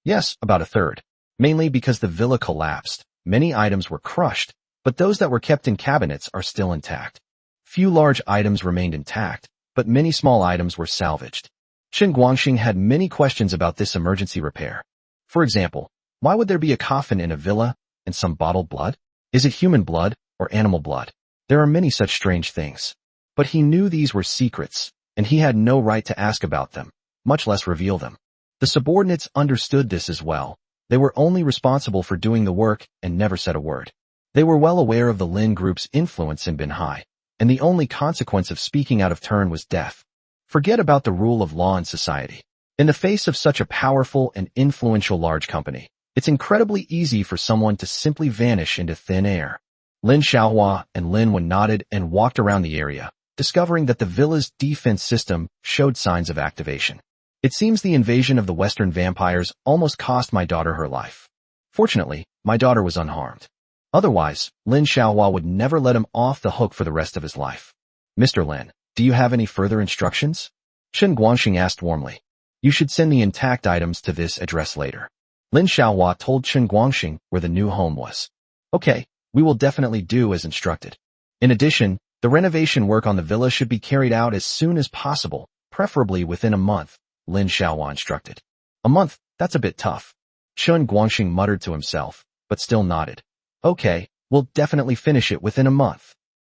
Yes, about a third. Mainly because the villa collapsed, Many items were crushed, but those that were kept in cabinets are still intact. Few large items remained intact, but many small items were salvaged. Chen Guangxing had many questions about this emergency repair. For example, why would there be a coffin in a villa and some bottled blood? Is it human blood or animal blood? There are many such strange things. But he knew these were secrets, and he had no right to ask about them, much less reveal them. The subordinates understood this as well. They were only responsible for doing the work and never said a word. They were well aware of the Lin Group's influence in Binhai, and the only consequence of speaking out of turn was death. Forget about the rule of law in society. In the face of such a powerful and influential large company, it's incredibly easy for someone to simply vanish into thin air. Lin Xiaohua and Lin Wen nodded and walked around the area, discovering that the villa's defense system showed signs of activation. It seems the invasion of the Western vampires almost cost my daughter her life. Fortunately, my daughter was unharmed. Otherwise, Lin Xiaohua would never let him off the hook for the rest of his life. Mr. Lin, do you have any further instructions? Chen Guangxing asked warmly. You should send the intact items to this address later. Lin Xiaohua told Chen Guangxing where the new home was. Okay, we will definitely do as instructed. In addition, the renovation work on the villa should be carried out as soon as possible, preferably within a month, Lin Xiaohua instructed. A month, that's a bit tough. Chen Guangxing muttered to himself, but still nodded. Okay, we'll definitely finish it within a month.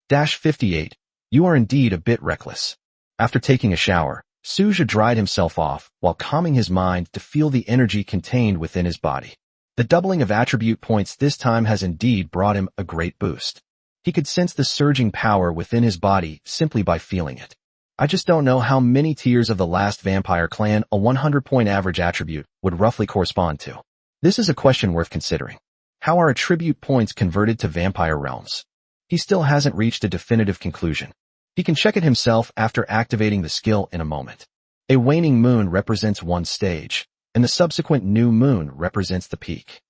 58. You are indeed a bit reckless. After taking a shower, Suja dried himself off while calming his mind to feel the energy contained within his body. The doubling of attribute points this time has indeed brought him a great boost. He could sense the surging power within his body simply by feeling it. I just don't know how many tiers of the last vampire clan a 100-point average attribute would roughly correspond to. This is a question worth considering. How are attribute points converted to vampire realms? He still hasn't reached a definitive conclusion. He can check it himself after activating the skill in a moment. A waning moon represents one stage, and the subsequent new moon represents the peak.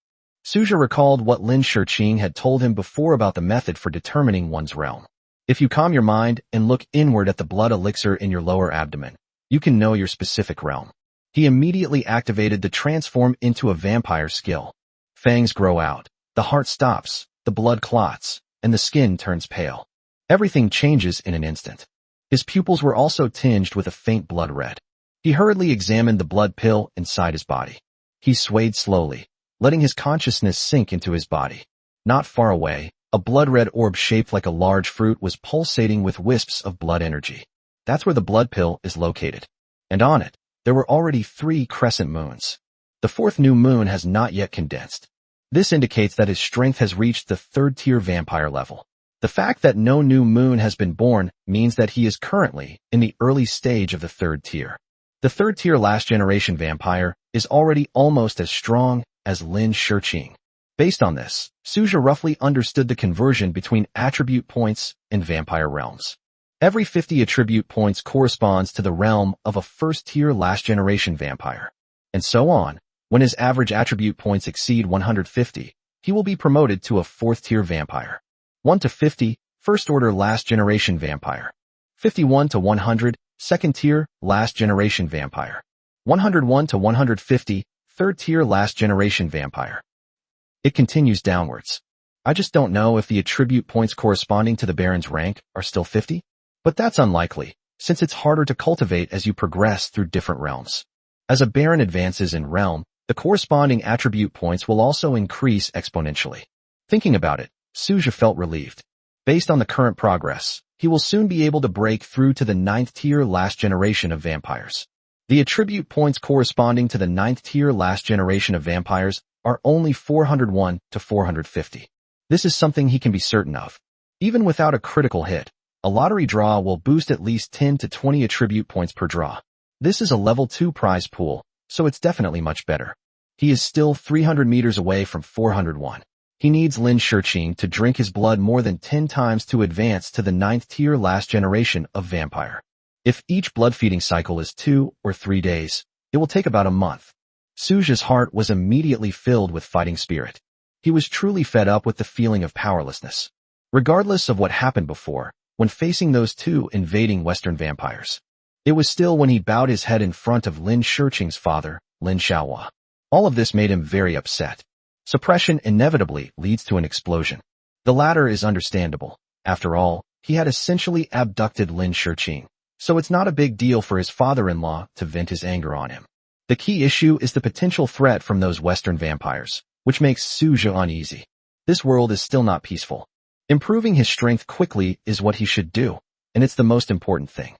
Suja recalled what Lin Shiqing had told him before about the method for determining one's realm. If you calm your mind and look inward at the blood elixir in your lower abdomen, you can know your specific realm. He immediately activated the transform into a vampire skill. Fangs grow out, the heart stops, the blood clots, and the skin turns pale. Everything changes in an instant. His pupils were also tinged with a faint blood red. He hurriedly examined the blood pill inside his body. He swayed slowly, letting his consciousness sink into his body. Not far away, a blood-red orb shaped like a large fruit was pulsating with wisps of blood energy. That's where the blood pill is located. And on it, there were already 3 crescent moons. The 4th new moon has not yet condensed. This indicates that his strength has reached the 3rd-tier vampire level. The fact that no new moon has been born means that he is currently in the early stage of the 3rd tier. The 3rd-tier last-generation vampire is already almost as strong as Lin Shiqing. Based on this, Suja roughly understood the conversion between attribute points and vampire realms. Every 50 attribute points corresponds to the realm of a 1st-tier last-generation vampire. And so on. When his average attribute points exceed 150, he will be promoted to a 4th-tier vampire. 1 to 50, 1st-order last-generation vampire. 51 to 100, 2nd-tier last-generation vampire. 101 to 150, 3rd-tier last-generation vampire. It continues downwards. I just don't know if the attribute points corresponding to the Baron's rank are still 50, but that's unlikely, since it's harder to cultivate as you progress through different realms. As a Baron advances in realm, the corresponding attribute points will also increase exponentially. Thinking about it, Suja felt relieved. Based on the current progress, he will soon be able to break through to the 9th-tier last generation of vampires. The attribute points corresponding to the 9th-tier last generation of vampires are only 401 to 450. This is something he can be certain of. Even without a critical hit, a lottery draw will boost at least 10 to 20 attribute points per draw. This is a level 2 prize pool, so it's definitely much better. He is still 300 meters away from 401. He needs Lin Shiqing to drink his blood more than 10 times to advance to the 9th-tier last generation of vampire. If each blood-feeding cycle is 2 or 3 days, it will take about a month. Suja's heart was immediately filled with fighting spirit. He was truly fed up with the feeling of powerlessness. Regardless of what happened before, when facing those 2 invading Western vampires, it was still when he bowed his head in front of Lin Shiqing's father, Lin Xiaohua. All of this made him very upset. Suppression inevitably leads to an explosion. The latter is understandable. After all, he had essentially abducted Lin Shiqing, so it's not a big deal for his father-in-law to vent his anger on him. The key issue is the potential threat from those Western vampires, which makes Suja uneasy. This world is still not peaceful. Improving his strength quickly is what he should do, and it's the most important thing.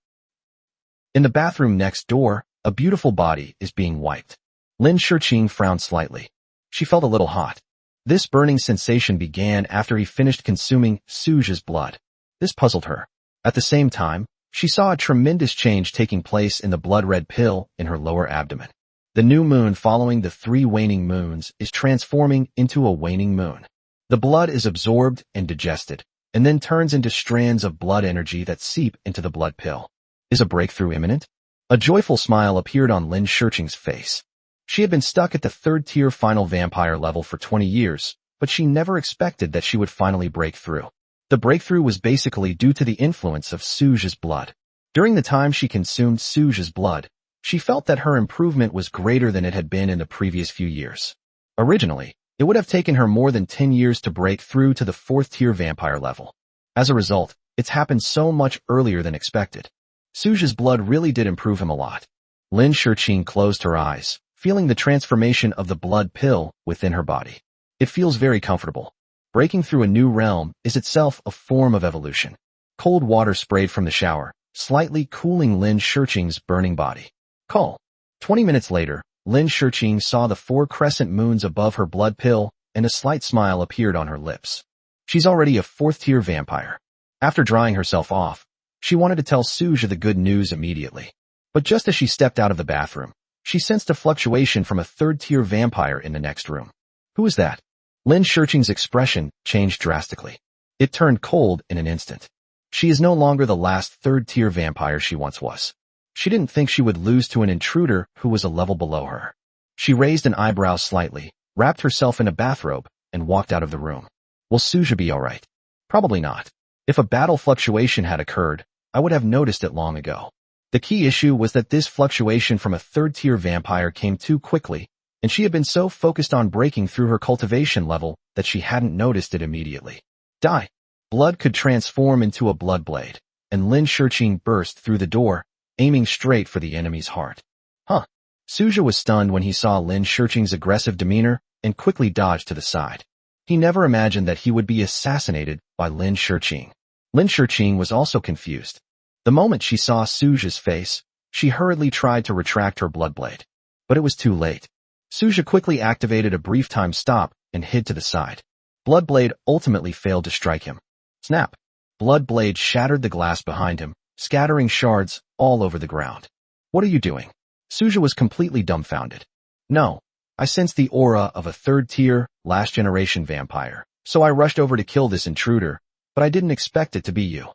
In the bathroom next door, a beautiful body is being wiped. Lin Shiqing frowned slightly. She felt a little hot. This burning sensation began after he finished consuming Suja's blood. This puzzled her. At the same time, she saw a tremendous change taking place in the blood-red pill in her lower abdomen. The new moon following the 3 waning moons is transforming into a waning moon. The blood is absorbed and digested, and then turns into strands of blood energy that seep into the blood pill. Is a breakthrough imminent? A joyful smile appeared on Lin Shiqing's face. She had been stuck at the 3rd-tier final vampire level for 20 years, but she never expected that she would finally break through. The breakthrough was basically due to the influence of Suja's blood. During the time she consumed Suja's blood, she felt that her improvement was greater than it had been in the previous few years. Originally, it would have taken her more than 10 years to break through to the 4th-tier vampire level. As a result, it's happened so much earlier than expected. Suja's blood really did improve him a lot. Lin Shiqing closed her eyes, feeling the transformation of the blood pill within her body. It feels very comfortable. Breaking through a new realm is itself a form of evolution. Cold water sprayed from the shower, slightly cooling Lin Shiqing's burning body. Call. 20 minutes later, Lin Shiqing saw the 4 crescent moons above her blood pill, and a slight smile appeared on her lips. She's already a 4th-tier vampire. After drying herself off, she wanted to tell Suja the good news immediately. But just as she stepped out of the bathroom, she sensed a fluctuation from a 3rd-tier vampire in the next room. Who is that? Lin Shiqing's expression changed drastically. It turned cold in an instant. She is no longer the last 3rd-tier vampire she once was. She didn't think she would lose to an intruder who was a level below her. She raised an eyebrow slightly, wrapped herself in a bathrobe, and walked out of the room. Will Suja be alright? Probably not. If a battle fluctuation had occurred, I would have noticed it long ago. The key issue was that this fluctuation from a 3rd-tier vampire came too quickly, and she had been so focused on breaking through her cultivation level that she hadn't noticed it immediately. Die. Blood could transform into a blood blade, and Lin Shiqing burst through the door, aiming straight for the enemy's heart. Huh. Suja was stunned when he saw Lin Shiqing's aggressive demeanor and quickly dodged to the side. He never imagined that he would be assassinated by Lin Shiqing. Lin Shiqing was also confused. The moment she saw Suja's face, she hurriedly tried to retract her blood blade. But it was too late. Suja quickly activated a brief time stop and hid to the side. Blood blade ultimately failed to strike him. Snap! Blood blade shattered the glass behind him, scattering shards all over the ground. What are you doing? Suja was completely dumbfounded. No, I sensed the aura of a 3rd-tier, last-generation vampire, so I rushed over to kill this intruder, but I didn't expect it to be you.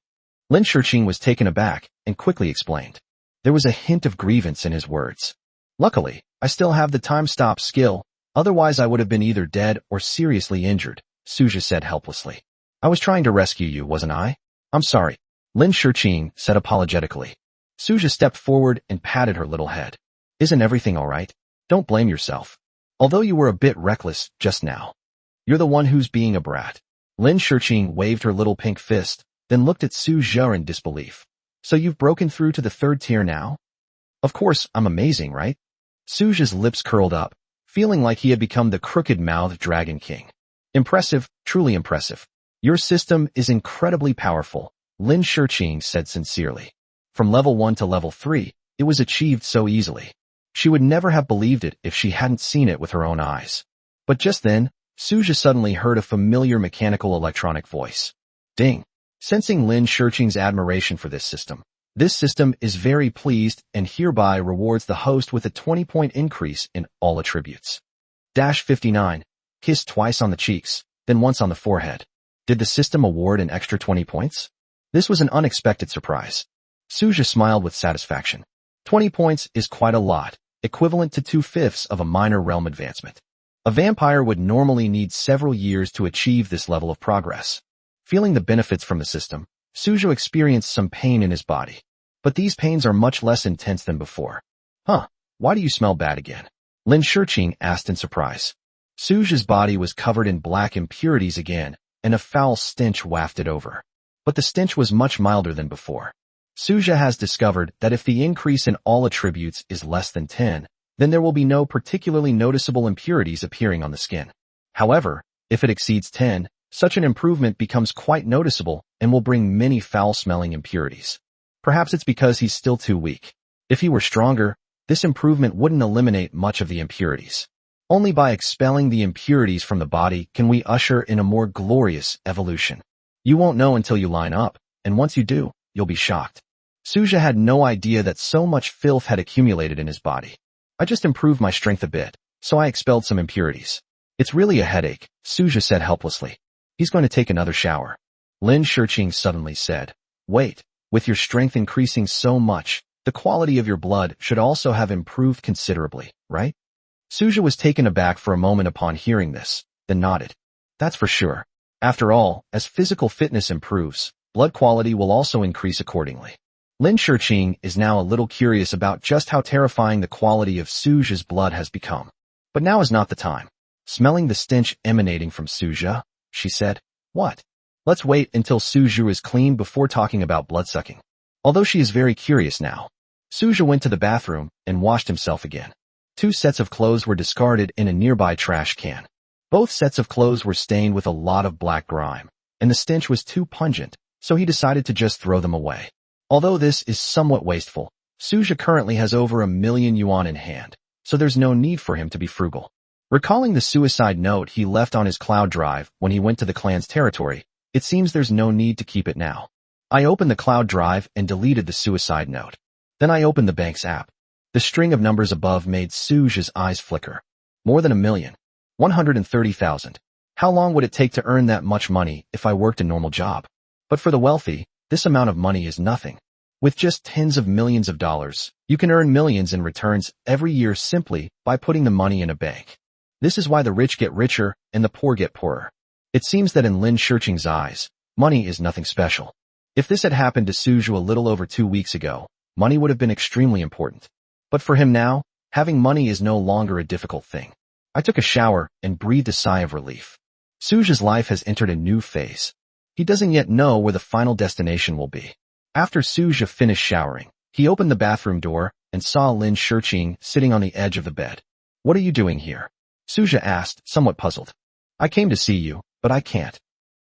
Lin Shiqing was taken aback and quickly explained. There was a hint of grievance in his words. Luckily, I still have the time stop skill, otherwise I would have been either dead or seriously injured, Suja said helplessly. I was trying to rescue you, wasn't I? I'm sorry, Lin Shiqing said apologetically. Suja stepped forward and patted her little head. Isn't everything alright? Don't blame yourself. Although you were a bit reckless just now. You're the one who's being a brat. Lin Shiqing waved her little pink fist, then looked at Suja in disbelief. So you've broken through to the 3rd tier now? Of course, I'm amazing, right? Suja's lips curled up, feeling like he had become the crooked-mouthed Dragon King. Impressive, truly impressive. Your system is incredibly powerful, Lin Shiqing said sincerely. From level 1 to level 3, it was achieved so easily. She would never have believed it if she hadn't seen it with her own eyes. But just then, Suja suddenly heard a familiar mechanical electronic voice. Ding. Sensing Lin Shiqing's admiration for this system is very pleased and hereby rewards the host with a 20-point increase in all attributes. 59. Kiss twice on the cheeks, then once on the forehead. Did the system award an extra 20 points? This was an unexpected surprise. Suja smiled with satisfaction. 20 points is quite a lot, equivalent to 2/5 of a minor realm advancement. A vampire would normally need several years to achieve this level of progress. Feeling the benefits from the system, Suja experienced some pain in his body. But these pains are much less intense than before. Huh, why do you smell bad again? Lin Shiqing asked in surprise. Suja's body was covered in black impurities again, and a foul stench wafted over. But the stench was much milder than before. Suja has discovered that if the increase in all attributes is less than 10, then there will be no particularly noticeable impurities appearing on the skin. However, if it exceeds 10, such an improvement becomes quite noticeable and will bring many foul-smelling impurities. Perhaps it's because he's still too weak. If he were stronger, this improvement wouldn't eliminate much of the impurities. Only by expelling the impurities from the body can we usher in a more glorious evolution. You won't know until you line up, and once you do, you'll be shocked. Suja had no idea that so much filth had accumulated in his body. I just improved my strength a bit, so I expelled some impurities. It's really a headache, Suja said helplessly. He's going to take another shower. Lin Shiqing suddenly said, wait, with your strength increasing so much, the quality of your blood should also have improved considerably, right? Suja was taken aback for a moment upon hearing this, then nodded. That's for sure. After all, as physical fitness improves, blood quality will also increase accordingly. Lin Shiqing is now a little curious about just how terrifying the quality of Suja's blood has become. But now is not the time. Smelling the stench emanating from Suja, she said, what? Let's wait until Suju is clean before talking about bloodsucking. Although she is very curious now. Suja went to the bathroom and washed himself again. 2 sets of clothes were discarded in a nearby trash can. Both sets of clothes were stained with a lot of black grime, and the stench was too pungent, so he decided to just throw them away. Although this is somewhat wasteful, Suja currently has over 1,000,000 yuan in hand, so there's no need for him to be frugal. Recalling the suicide note he left on his cloud drive when he went to the clan's territory, it seems there's no need to keep it now. I opened the cloud drive and deleted the suicide note. Then I opened the bank's app. The string of numbers above made Suja's eyes flicker. More than 1,000,000. 130,000. How long would it take to earn that much money if I worked a normal job? But for the wealthy, this amount of money is nothing. With just tens of millions of dollars, you can earn millions in returns every year simply by putting the money in a bank. This is why the rich get richer and the poor get poorer. It seems that in Lin Shiqing's eyes, money is nothing special. If this had happened to Suju a little over 2 weeks ago, money would have been extremely important. But for him now, having money is no longer a difficult thing. I took a shower and breathed a sigh of relief. Suja's life has entered a new phase. He doesn't yet know where the final destination will be. After Suja finished showering, he opened the bathroom door and saw Lin Shiqing sitting on the edge of the bed. What are you doing here? Suja asked, somewhat puzzled. I came to see you, but I can't.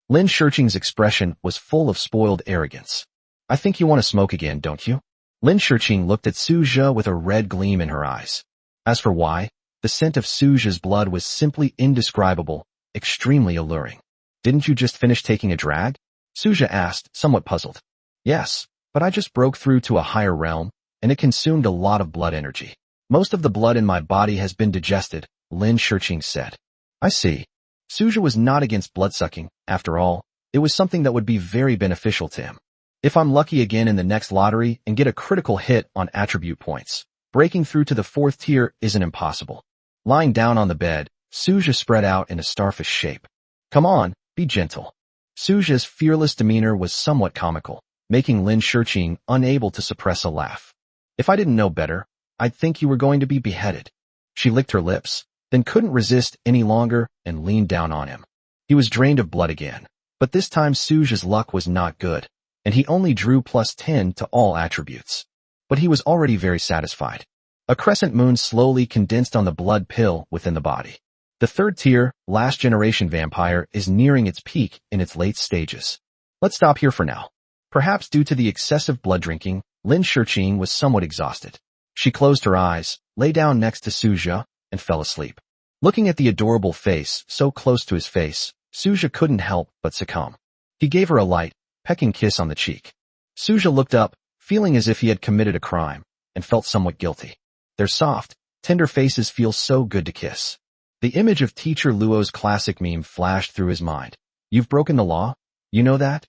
Lin Shiqing's expression was full of spoiled arrogance. I think you want to smoke again, don't you? Lin Shiqing looked at Suja with a red gleam in her eyes. As for why, the scent of Suja's blood was simply indescribable, extremely alluring. Didn't you just finish taking a drag? Suja asked, somewhat puzzled. Yes, but I just broke through to a higher realm, and it consumed a lot of blood energy. Most of the blood in my body has been digested, Lin Shiqing said. I see. Suja was not against bloodsucking, after all, it was something that would be very beneficial to him. If I'm lucky again in the next lottery and get a critical hit on attribute points, breaking through to the 4th tier isn't impossible. Lying down on the bed, Suja spread out in a starfish shape. Come on, be gentle. Suja's fearless demeanor was somewhat comical, making Lin Shiqing unable to suppress a laugh. If I didn't know better, I'd think you were going to be beheaded. She licked her lips, then couldn't resist any longer and leaned down on him. He was drained of blood again, but this time Suja's luck was not good, and he only drew +10 to all attributes. But he was already very satisfied. A crescent moon slowly condensed on the blood pill within the body. The 3rd tier, last generation vampire is nearing its peak in its late stages. Let's stop here for now. Perhaps due to the excessive blood drinking, Lin Shiqing was somewhat exhausted. She closed her eyes, lay down next to Suja, and fell asleep. Looking at the adorable face so close to his face, Suja couldn't help but succumb. He gave her a light, pecking kiss on the cheek. Suja looked up, feeling as if he had committed a crime, and felt somewhat guilty. Their soft, tender faces feel so good to kiss. The image of Teacher Luo's classic meme flashed through his mind. You've broken the law? You know that?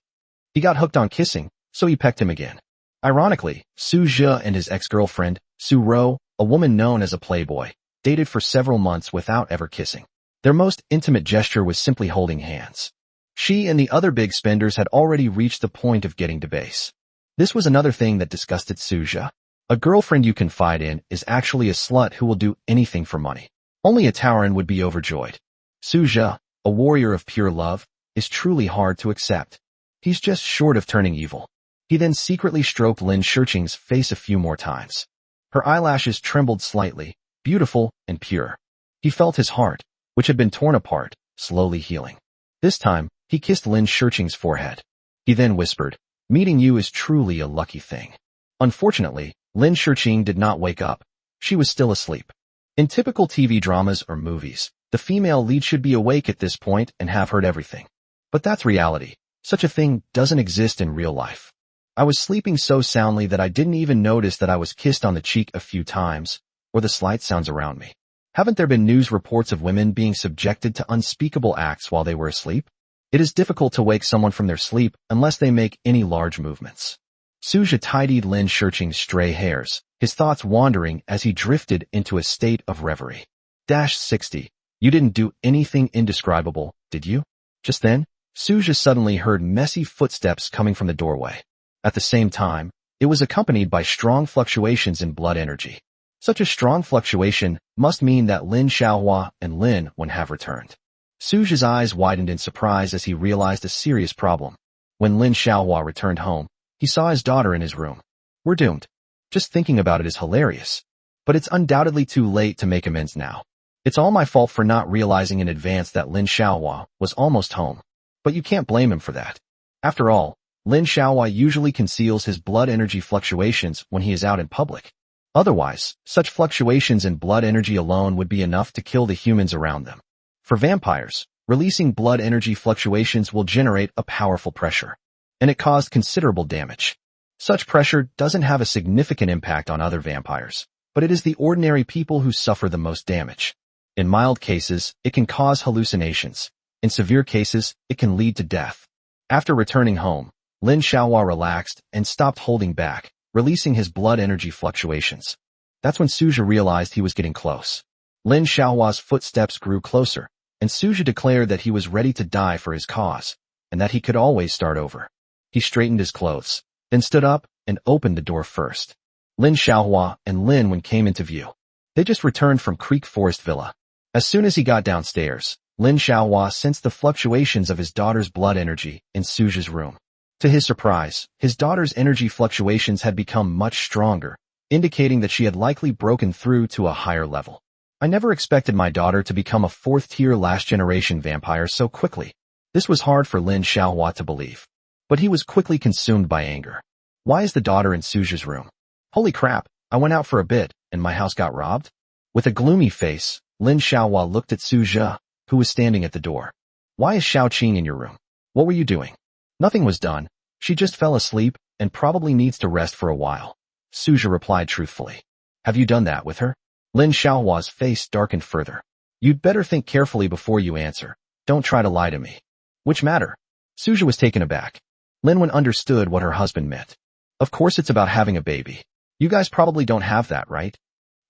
He got hooked on kissing, so he pecked him again. Ironically, Suja and his ex-girlfriend, Su Ro, a woman known as a playboy, dated for several months without ever kissing. Their most intimate gesture was simply holding hands. She and the other big spenders had already reached the point of getting to base. This was another thing that disgusted Suja. A girlfriend you confide in is actually a slut who will do anything for money. Only a Tauren would be overjoyed. Suja, a warrior of pure love, is truly hard to accept. He's just short of turning evil. He then secretly stroked Lin Shurqing's face a few more times. Her eyelashes trembled slightly, beautiful and pure. He felt his heart, which had been torn apart, slowly healing. This time, he kissed Lin Shurqing's forehead. He then whispered, "Meeting you is truly a lucky thing." Unfortunately, Lin Shurqing did not wake up. She was still asleep. In typical TV dramas or movies, the female lead should be awake at this point and have heard everything. But that's reality. Such a thing doesn't exist in real life. I was sleeping so soundly that I didn't even notice that I was kissed on the cheek a few times, or the slight sounds around me. Haven't there been news reports of women being subjected to unspeakable acts while they were asleep? It is difficult to wake someone from their sleep unless they make any large movements. Suja tidied Lin Shurqing's stray hairs, his thoughts wandering as he drifted into a state of reverie. 60. You didn't do anything indescribable, did you? Just then, Suja suddenly heard messy footsteps coming from the doorway. At the same time, it was accompanied by strong fluctuations in blood energy. Such a strong fluctuation must mean that Lin Xiaohua and Lin Wen have returned. Suja's eyes widened in surprise as he realized a serious problem. When Lin Xiaohua returned home, he saw his daughter in his room. We're doomed. Just thinking about it is hilarious. But it's undoubtedly too late to make amends now. It's all my fault for not realizing in advance that Lin Xiaohua was almost home. But you can't blame him for that. After all, Lin Xiaohua usually conceals his blood energy fluctuations when he is out in public. Otherwise, such fluctuations in blood energy alone would be enough to kill the humans around them. For vampires, releasing blood energy fluctuations will generate a powerful pressure, and it caused considerable damage. Such pressure doesn't have a significant impact on other vampires, but it is the ordinary people who suffer the most damage. In mild cases, it can cause hallucinations. In severe cases, it can lead to death. After returning home, Lin Xiaohua relaxed and stopped holding back, releasing his blood energy fluctuations. That's when Suja realized he was getting close. Lin Xiaohua's footsteps grew closer, and Suja declared that he was ready to die for his cause, and that he could always start over. He straightened his clothes, then stood up and opened the door first. Lin Xiaohua and Lin Wen came into view. They just returned from Creek Forest Villa. As soon as he got downstairs, Lin Xiaohua sensed the fluctuations of his daughter's blood energy in Suja's room. To his surprise, his daughter's energy fluctuations had become much stronger, indicating that she had likely broken through to a higher level. I never expected my daughter to become a fourth-tier last-generation vampire so quickly. This was hard for Lin Xiaohua to believe. But he was quickly consumed by anger. Why is the daughter in Suja's room? Holy crap, I went out for a bit, and my house got robbed? With a gloomy face, Lin Xiaohua looked at Suja, who was standing at the door. Why is Xiaoqing in your room? What were you doing? Nothing was done. She just fell asleep and probably needs to rest for a while. Suja replied truthfully. Have you done that with her? Lin Xiaohua's face darkened further. You'd better think carefully before you answer. Don't try to lie to me. Which matter? Suja was taken aback. Lin Wen understood what her husband meant. Of course it's about having a baby. You guys probably don't have that, right?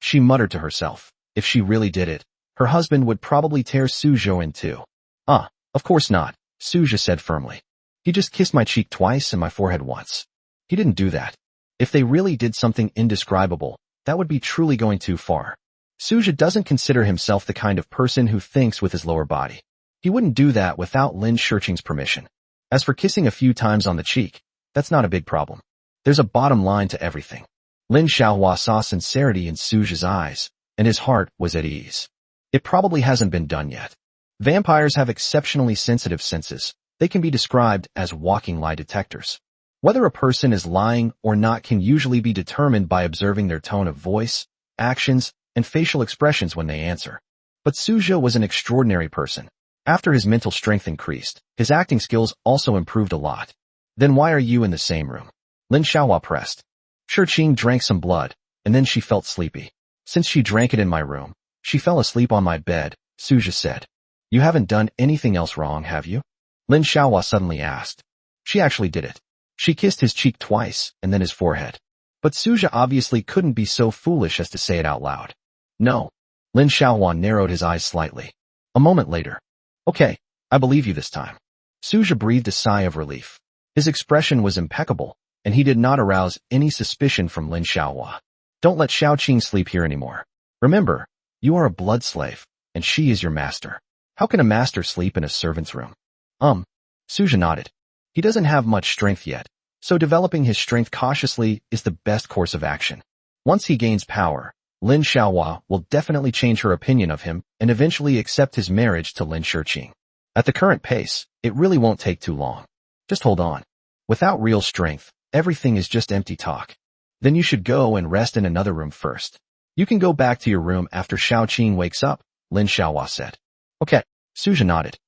She muttered to herself. If she really did it, her husband would probably tear Suja in two. Of course not, Suja said firmly. He just kissed my cheek twice and my forehead once. He didn't do that. If they really did something indescribable, that would be truly going too far. Suja doesn't consider himself the kind of person who thinks with his lower body. He wouldn't do that without Lin Shurqing's permission. As for kissing a few times on the cheek, that's not a big problem. There's a bottom line to everything. Lin Xiaohua saw sincerity in Suja's eyes, and his heart was at ease. It probably hasn't been done yet. Vampires have exceptionally sensitive senses. They can be described as walking lie detectors. Whether a person is lying or not can usually be determined by observing their tone of voice, actions, and facial expressions when they answer. But Suja was an extraordinary person. After his mental strength increased, his acting skills also improved a lot. Then why are you in the same room? Lin Xiaohua pressed. Shurqing drank some blood, and then she felt sleepy. Since she drank it in my room, she fell asleep on my bed, Suja said. You haven't done anything else wrong, have you? Lin Xiaohua suddenly asked. She actually did it. She kissed his cheek twice, and then his forehead. But Suja obviously couldn't be so foolish as to say it out loud. No. Lin Xiaohua narrowed his eyes slightly. A moment later. Okay, I believe you this time. Suja breathed a sigh of relief. His expression was impeccable, and he did not arouse any suspicion from Lin Xiaohua. Don't let Xiaoqing sleep here anymore. Remember, you are a blood slave, and she is your master. How can a master sleep in a servant's room? Suja nodded. He doesn't have much strength yet, so developing his strength cautiously is the best course of action. Once he gains power, Lin Xiaohua will definitely change her opinion of him and eventually accept his marriage to Lin Shiqing. At the current pace, it really won't take too long. Just hold on. Without real strength, everything is just empty talk. Then you should go and rest in another room first. You can go back to your room after Xiaoqing wakes up, Lin Xiaohua said. Okay, Suja nodded.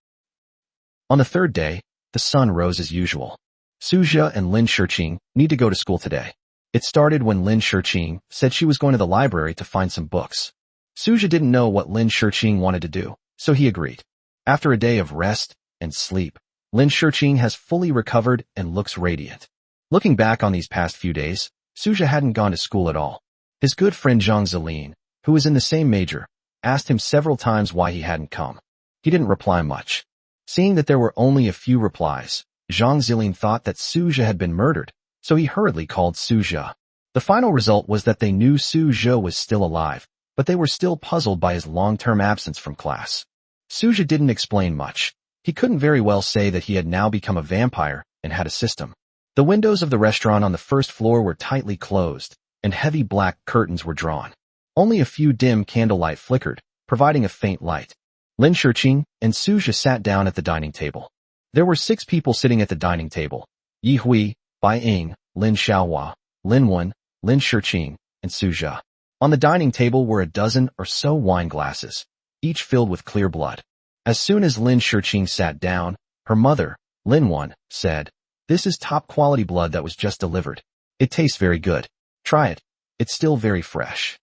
On the third day, the sun rose as usual. Suja and Lin Shiqing need to go to school today. It started when Lin Shiqing said she was going to the library to find some books. Suja didn't know what Lin Shiqing wanted to do, so he agreed. After a day of rest and sleep, Lin Shiqing has fully recovered and looks radiant. Looking back on these past few days, Suja hadn't gone to school at all. His good friend Zhang Zilin, who was in the same major, asked him several times why he hadn't come. He didn't reply much. Seeing that there were only a few replies, Zhang Zilin thought that Suja had been murdered, so he hurriedly called Suja. The final result was that they knew Suja was still alive, but they were still puzzled by his long-term absence from class. Suja didn't explain much. He couldn't very well say that he had now become a vampire and had a system. The windows of the restaurant on the first floor were tightly closed, and heavy black curtains were drawn. Only a few dim candlelight flickered, providing a faint light. Lin Shiqing and Suja sat down at the dining table. There were 6 people sitting at the dining table: Yi Hui, Bai Ying, Lin Xiaohua, Lin Wen, Lin Shiqing, and Suja. On the dining table were a dozen or so wine glasses, each filled with clear blood. As soon as Lin Shiqing sat down, her mother, Lin Wen, said, "This is top-quality blood that was just delivered. It tastes very good. Try it. It's still very fresh."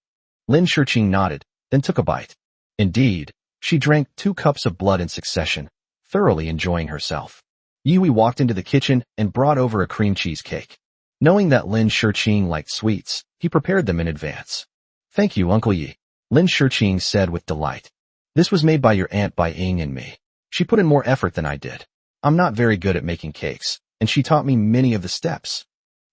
Lin Shiqing nodded, then took a bite. Indeed, she drank 2 cups of blood in succession, thoroughly enjoying herself. Yui walked into the kitchen and brought over a cream cheese cake. Knowing that Lin Shiqing liked sweets, he prepared them in advance. "Thank you, Uncle Yi," Lin Shiqing said with delight. "This was made by your aunt Bai Ying and me. She put in more effort than I did. I'm not very good at making cakes, and she taught me many of the steps.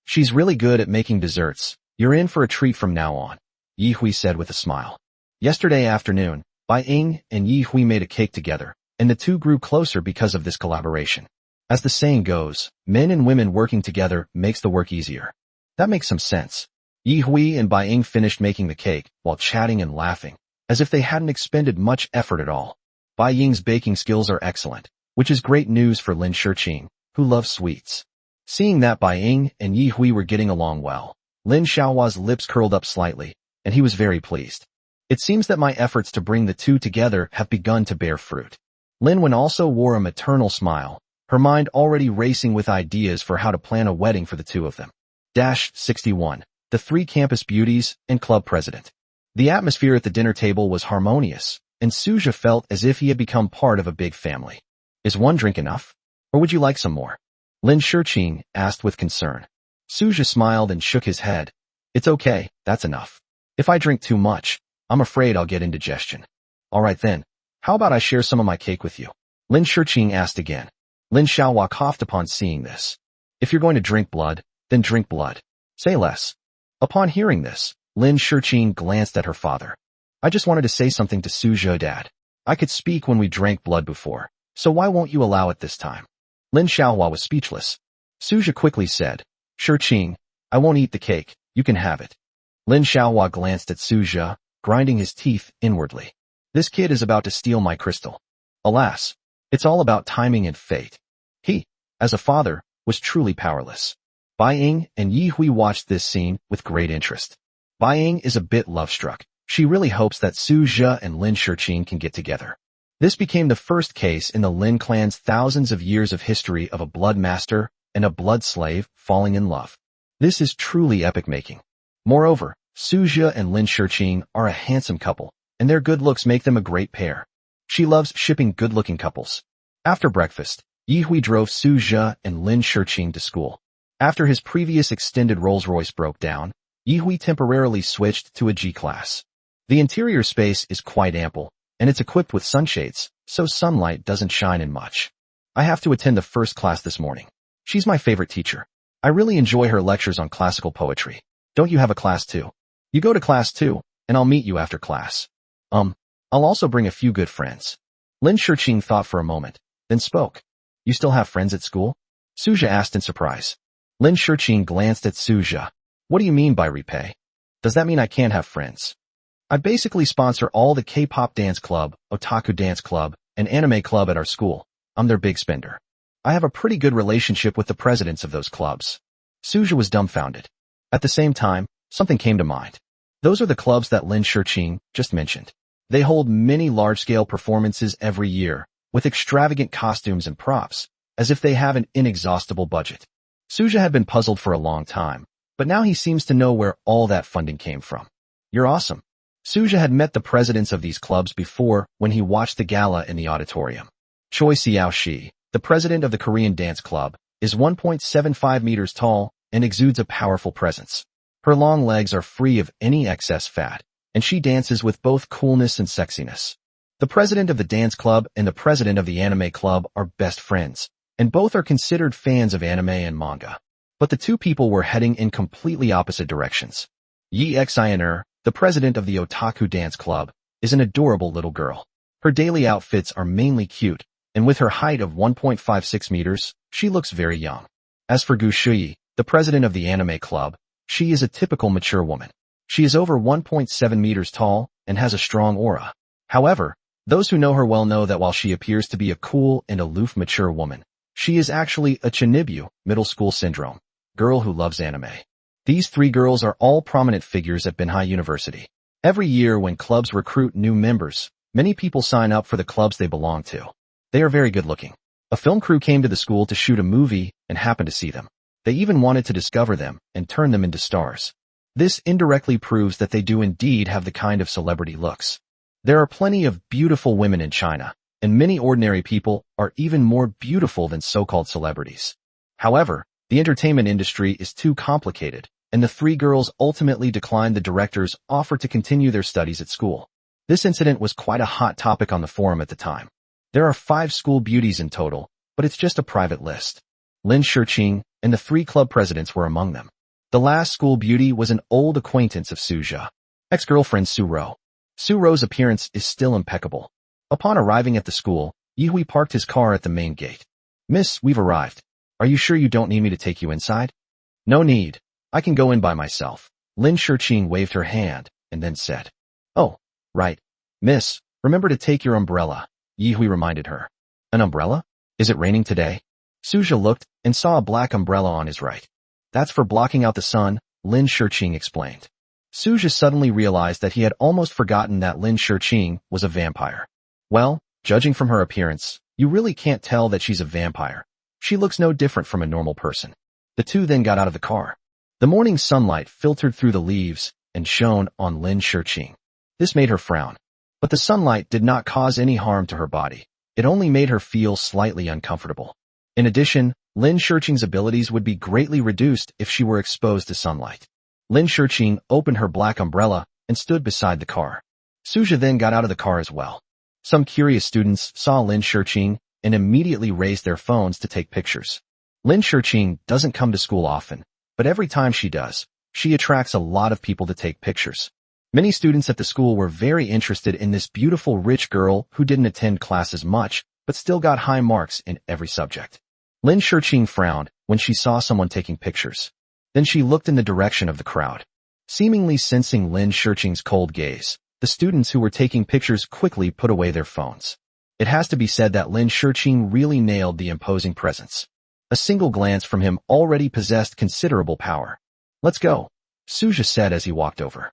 She's really good at making desserts. You're in for a treat from now on," Yi Hui said with a smile. Yesterday afternoon, Bai Ying and Yi Hui made a cake together, and the two grew closer because of this collaboration. As the saying goes, men and women working together makes the work easier. That makes some sense. Yi Hui and Bai Ying finished making the cake while chatting and laughing, as if they hadn't expended much effort at all. Bai Ying's baking skills are excellent, which is great news for Lin Shiqing, who loves sweets. Seeing that Bai Ying and Yi Hui were getting along well, Lin Xiaohua's lips curled up slightly, and he was very pleased. It seems that my efforts to bring the two together have begun to bear fruit. Lin Wen also wore a maternal smile, her mind already racing with ideas for how to plan a wedding for the two of them. 61. The 3 campus beauties and club president. The atmosphere at the dinner table was harmonious, and Suja felt as if he had become part of a big family. "Is one drink enough? Or would you like some more?" Lin Shiqing asked with concern. Suja smiled and shook his head. "It's okay, that's enough. If I drink too much, I'm afraid I'll get indigestion." "All right then, how about I share some of my cake with you?" Lin Shiqing asked again. Lin Xiaohua coughed upon seeing this. "If you're going to drink blood, then drink blood. Say less." Upon hearing this, Lin Shiqing glanced at her father. "I just wanted to say something to Suja, Dad. I could speak when we drank blood before, so why won't you allow it this time?" Lin Xiaohua was speechless. Suja quickly said, "Shiqing, I won't eat the cake, you can have it." Lin Xiaohua glanced at Suja, grinding his teeth inwardly. This kid is about to steal my crystal. Alas, it's all about timing and fate. He, as a father, was truly powerless. Bai Ying and Yi Hui watched this scene with great interest. Bai Ying is a bit love-struck. She really hopes that Suja and Lin Shiqing can get together. This became the first case in the Lin clan's thousands of years of history of a blood master and a blood slave falling in love. This is truly epic-making. Moreover, Suja and Lin Shiqing are a handsome couple, and their good looks make them a great pair. She loves shipping good-looking couples. After breakfast, Yi Hui drove Suja and Lin Shiqing to school. After his previous extended Rolls-Royce broke down, Yi Hui temporarily switched to a G-Class. The interior space is quite ample, and it's equipped with sunshades, so sunlight doesn't shine in much. I have to attend the first class this morning. She's my favorite teacher. I really enjoy her lectures on classical poetry. Don't you have a class too? You go to class too, and I'll meet you after class. I'll also bring a few good friends. Lin Shiqing thought for a moment, then spoke. You still have friends at school? Suja asked in surprise. Lin Shiqing glanced at Suja. What do you mean by repay? Does that mean I can't have friends? I basically sponsor all the K-pop dance club, otaku dance club, and anime club at our school. I'm their big spender. I have a pretty good relationship with the presidents of those clubs. Suja was dumbfounded. At the same time, something came to mind. Those are the clubs that Lin Shiqing just mentioned. They hold many large-scale performances every year, with extravagant costumes and props, as if they have an inexhaustible budget. Suja had been puzzled for a long time, but now he seems to know where all that funding came from. You're awesome. Suja had met the presidents of these clubs before when he watched the gala in the auditorium. Choi Xiao-shi, the president of the Korean Dance Club, is 1.75 meters tall and exudes a powerful presence. Her long legs are free of any excess fat, and she dances with both coolness and sexiness. The president of the dance club and the president of the anime club are best friends, and both are considered fans of anime and manga. But the two people were heading in completely opposite directions. Yi Xiner, the president of the otaku dance club, is an adorable little girl. Her daily outfits are mainly cute, and with her height of 1.56 meters, she looks very young. As for Gu Shui, the president of the anime club, she is a typical mature woman. She is over 1.7 meters tall and has a strong aura. However, those who know her well know that while she appears to be a cool and aloof mature woman, she is actually a Chinibu, middle school syndrome, girl who loves anime. These three girls are all prominent figures at Binhai University. Every year when clubs recruit new members, many people sign up for the clubs they belong to. They are very good looking. A film crew came to the school to shoot a movie and happened to see them. They even wanted to discover them and turn them into stars. This indirectly proves that they do indeed have the kind of celebrity looks. There are plenty of beautiful women in China, and many ordinary people are even more beautiful than so-called celebrities. However, the entertainment industry is too complicated, and the three girls ultimately declined the director's offer to continue their studies at school. This incident was quite a hot topic on the forum at the time. There are 5 school beauties in total, but it's just a private list. Lin Shiqing and the 3 club presidents were among them. The last school beauty was an old acquaintance of Suja, ex-girlfriend Su Ro. Su Ro's appearance is still impeccable. Upon arriving at the school, Yihui parked his car at the main gate. Miss, we've arrived. Are you sure you don't need me to take you inside? No need. I can go in by myself. Lin Shiqing waved her hand and then said, Oh, right. Miss, remember to take your umbrella, Yihui reminded her. An umbrella? Is it raining today? Suja looked and saw a black umbrella on his right. That's for blocking out the sun, Lin Shiqing explained. Suja suddenly realized that he had almost forgotten that Lin Shiqing was a vampire. Well, judging from her appearance, you really can't tell that she's a vampire. She looks no different from a normal person. The two then got out of the car. The morning sunlight filtered through the leaves and shone on Lin Shiqing. This made her frown. But the sunlight did not cause any harm to her body. It only made her feel slightly uncomfortable. In addition, Lin Shiqing's abilities would be greatly reduced if she were exposed to sunlight. Lin Shiqing opened her black umbrella and stood beside the car. Suja then got out of the car as well. Some curious students saw Lin Shiqing and immediately raised their phones to take pictures. Lin Shiqing doesn't come to school often, but every time she does, she attracts a lot of people to take pictures. Many students at the school were very interested in this beautiful rich girl who didn't attend classes much, but still got high marks in every subject. Lin Shiqing frowned when she saw someone taking pictures. Then she looked in the direction of the crowd. Seemingly sensing Lin Shiqing's cold gaze, the students who were taking pictures quickly put away their phones. It has to be said that Lin Shiqing really nailed the imposing presence. A single glance from him already possessed considerable power. Let's go, Suja said as he walked over.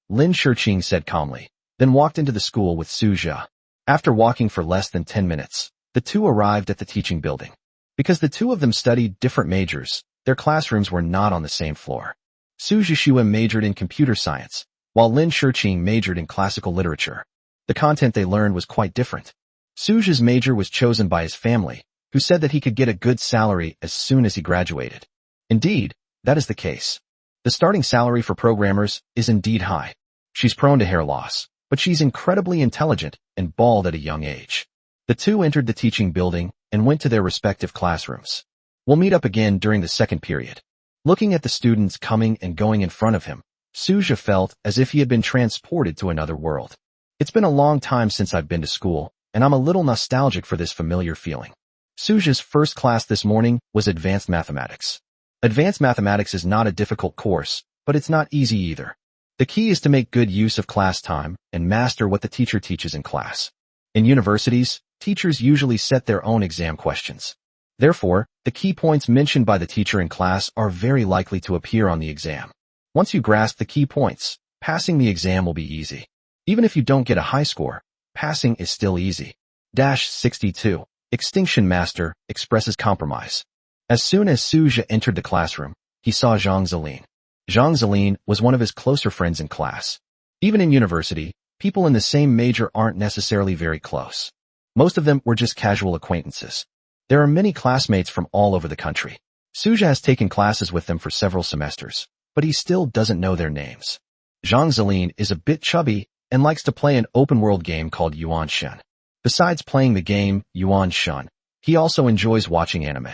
Lin Shiqing said calmly, then walked into the school with Suja. After walking for less than 10 minutes, the two arrived at the teaching building. Because the two of them studied different majors, their classrooms were not on the same floor. Suja Shua majored in computer science, while Lin Shiqing majored in classical literature. The content they learned was quite different. Suja's major was chosen by his family, who said that he could get a good salary as soon as he graduated. Indeed, that is the case. The starting salary for programmers is indeed high. She's prone to hair loss, but she's incredibly intelligent and bald at a young age. The two entered the teaching building and went to their respective classrooms. We'll meet up again during the second period. Looking at the students coming and going in front of him, Suja felt as if he had been transported to another world. It's been a long time since I've been to school, and I'm a little nostalgic for this familiar feeling. Suja's first class this morning was Advanced Mathematics. Advanced Mathematics is not a difficult course, but it's not easy either. The key is to make good use of class time and master what the teacher teaches in class. In universities, teachers usually set their own exam questions. Therefore, the key points mentioned by the teacher in class are very likely to appear on the exam. Once you grasp the key points, passing the exam will be easy. Even if you don't get a high score, passing is still easy. 62. Extinction Master expresses compromise. As soon as Suja entered the classroom, he saw Zhang Zeline. Zhang Zeline was one of his closer friends in class. Even in university, people in the same major aren't necessarily very close. Most of them were just casual acquaintances. There are many classmates from all over the country. Suja has taken classes with them for several semesters, but he still doesn't know their names. Zhang Zeline is a bit chubby and likes to play an open-world game called Yuan Shen. Besides playing the game Yuan Shen, he also enjoys watching anime.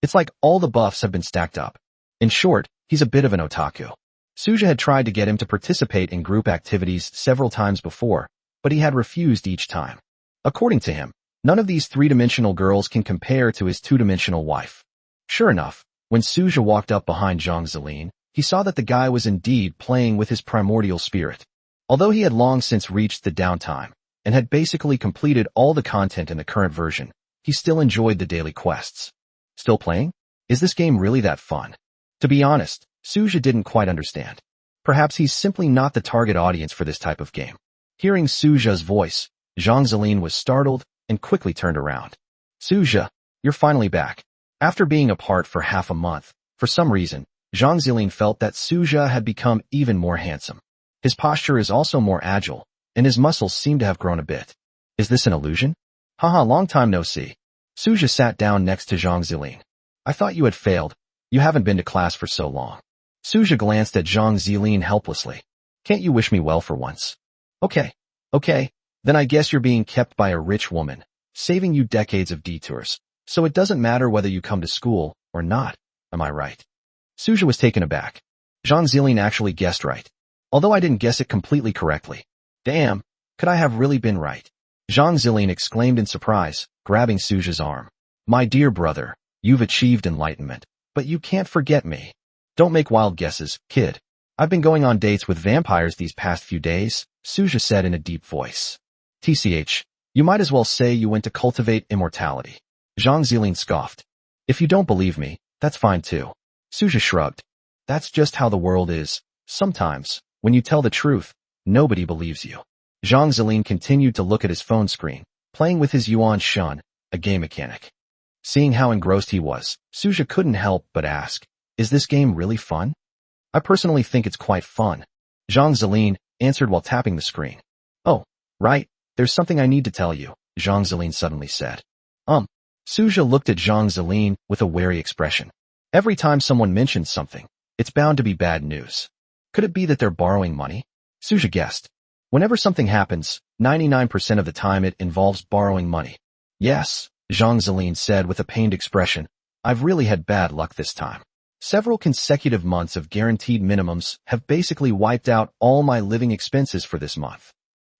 It's like all the buffs have been stacked up. In short, he's a bit of an otaku. Suja had tried to get him to participate in group activities several times before, but he had refused each time. According to him, none of these three-dimensional girls can compare to his two-dimensional wife. Sure enough, when Suja walked up behind Zhang Zeline, he saw that the guy was indeed playing with his primordial spirit. Although he had long since reached the downtime, and had basically completed all the content in the current version, he still enjoyed the daily quests. Still playing? Is this game really that fun? To be honest, Suja didn't quite understand. Perhaps he's simply not the target audience for this type of game. Hearing Suja's voice, Zhang Zeline was startled and quickly turned around. Suja, you're finally back. After being apart for half a month, for some reason, Zhang Zeline felt that Suja had become even more handsome. His posture is also more agile, and his muscles seem to have grown a bit. Is this an illusion? Haha, long time no see. Suja sat down next to Zhang Zeline. I thought you had failed. You haven't been to class for so long. Suja glanced at Zhang Zeline helplessly. Can't you wish me well for once? Okay, then I guess you're being kept by a rich woman, saving you decades of detours, so it doesn't matter whether you come to school or not, am I right? Suja was taken aback. Zhang Zeline actually guessed right. Although I didn't guess it completely correctly. Damn, could I have really been right? Zhang Zeline exclaimed in surprise, grabbing Suja's arm. My dear brother, you've achieved enlightenment, but you can't forget me. Don't make wild guesses, kid. I've been going on dates with vampires these past few days, Suja said in a deep voice. TCH, you might as well say you went to cultivate immortality. Zhang Zeline scoffed. If you don't believe me, that's fine too. Suja shrugged. That's just how the world is. Sometimes, when you tell the truth, nobody believes you. Zhang Zeline continued to look at his phone screen, playing with his Yuan Shen, a game mechanic. Seeing how engrossed he was, Suja couldn't help but ask, is this game really fun? I personally think it's quite fun. Zhang Zeline answered while tapping the screen. Oh, right, there's something I need to tell you, Zhang Zeline suddenly said. Suja looked at Zhang Zeline with a wary expression. Every time someone mentions something, it's bound to be bad news. Could it be that they're borrowing money? Suja guessed. Whenever something happens, 99% of the time it involves borrowing money. Yes, Zhang Zeline said with a pained expression. I've really had bad luck this time. Several consecutive months of guaranteed minimums have basically wiped out all my living expenses for this month.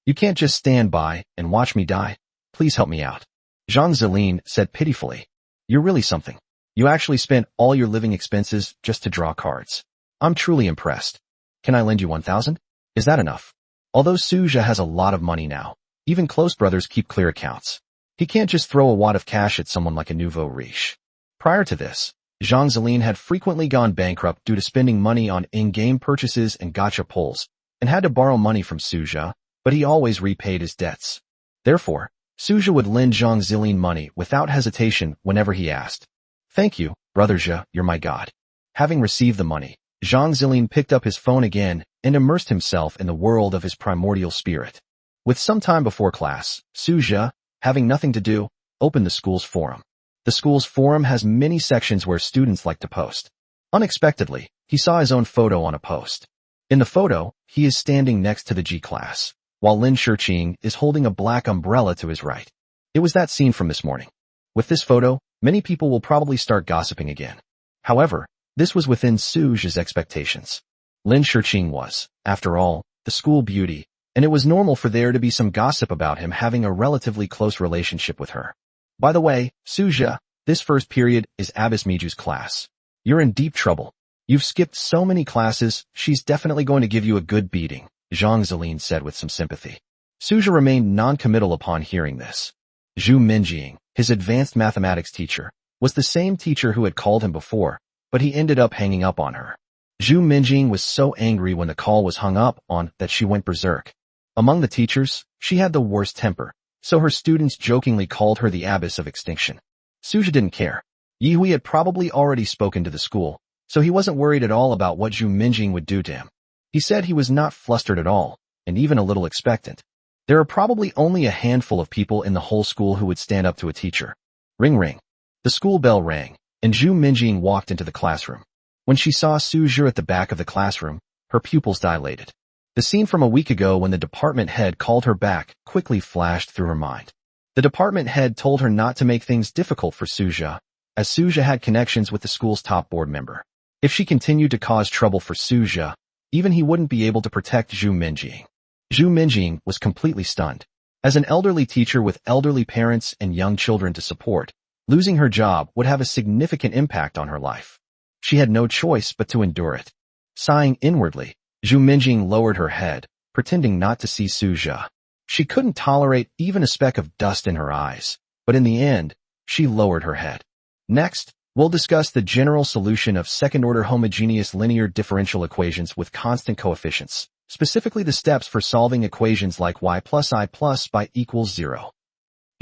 You can't just stand by and watch me die. Please help me out. Zhang Zeline said pitifully. You're really something. You actually spent all your living expenses just to draw cards. I'm truly impressed. Can I lend you 1,000? Is that enough? Although Suja has a lot of money now, even close brothers keep clear accounts. He can't just throw a wad of cash at someone like a nouveau riche. Prior to this, Zhang Zeline had frequently gone bankrupt due to spending money on in-game purchases and gacha pulls, and had to borrow money from Suja, but he always repaid his debts. Therefore, Suja would lend Zhang Zeline money without hesitation whenever he asked. Thank you, brother Zhe, you're my god. Having received the money, Zhang Zeline picked up his phone again and immersed himself in the world of his primordial spirit. With some time before class, Suja, having nothing to do, opened the school's forum. The school's forum has many sections where students like to post. Unexpectedly, he saw his own photo on a post. In the photo, he is standing next to the G class, while Lin Shiqing is holding a black umbrella to his right. It was that scene from this morning. With this photo, many people will probably start gossiping again. However, this was within Suja's expectations. Lin Shiqing was, after all, the school beauty, and it was normal for there to be some gossip about him having a relatively close relationship with her. By the way, Suja, this first period is Abyss Miju's class. You're in deep trouble. You've skipped so many classes, she's definitely going to give you a good beating, Zhang Zilin said with some sympathy. Suja remained non-committal upon hearing this. Zhu Minjing, his advanced mathematics teacher, was the same teacher who had called him before, but he ended up hanging up on her. Zhu Minjing was so angry when the call was hung up on that she went berserk. Among the teachers, she had the worst temper, so her students jokingly called her the Abyss of Extinction. Suja didn't care. Yi Hui had probably already spoken to the school, so he wasn't worried at all about what Zhu Minjing would do to him. He said he was not flustered at all, and even a little expectant. There are probably only a handful of people in the whole school who would stand up to a teacher. Ring ring. The school bell rang, and Zhu Minjing walked into the classroom. When she saw Suja at the back of the classroom, her pupils dilated. The scene from a week ago when the department head called her back quickly flashed through her mind. The department head told her not to make things difficult for Suja, as Suja had connections with the school's top board member. If she continued to cause trouble for Suja, even he wouldn't be able to protect Zhu Minjing. Zhu Minjing was completely stunned. As an elderly teacher with elderly parents and young children to support, losing her job would have a significant impact on her life. She had no choice but to endure it. Sighing inwardly, Zhu Minjing lowered her head, pretending not to see Suja. She couldn't tolerate even a speck of dust in her eyes, but in the end, she lowered her head. Next, we'll discuss the general solution of second-order homogeneous linear differential equations with constant coefficients, specifically the steps for solving equations like y plus I plus by equals 0.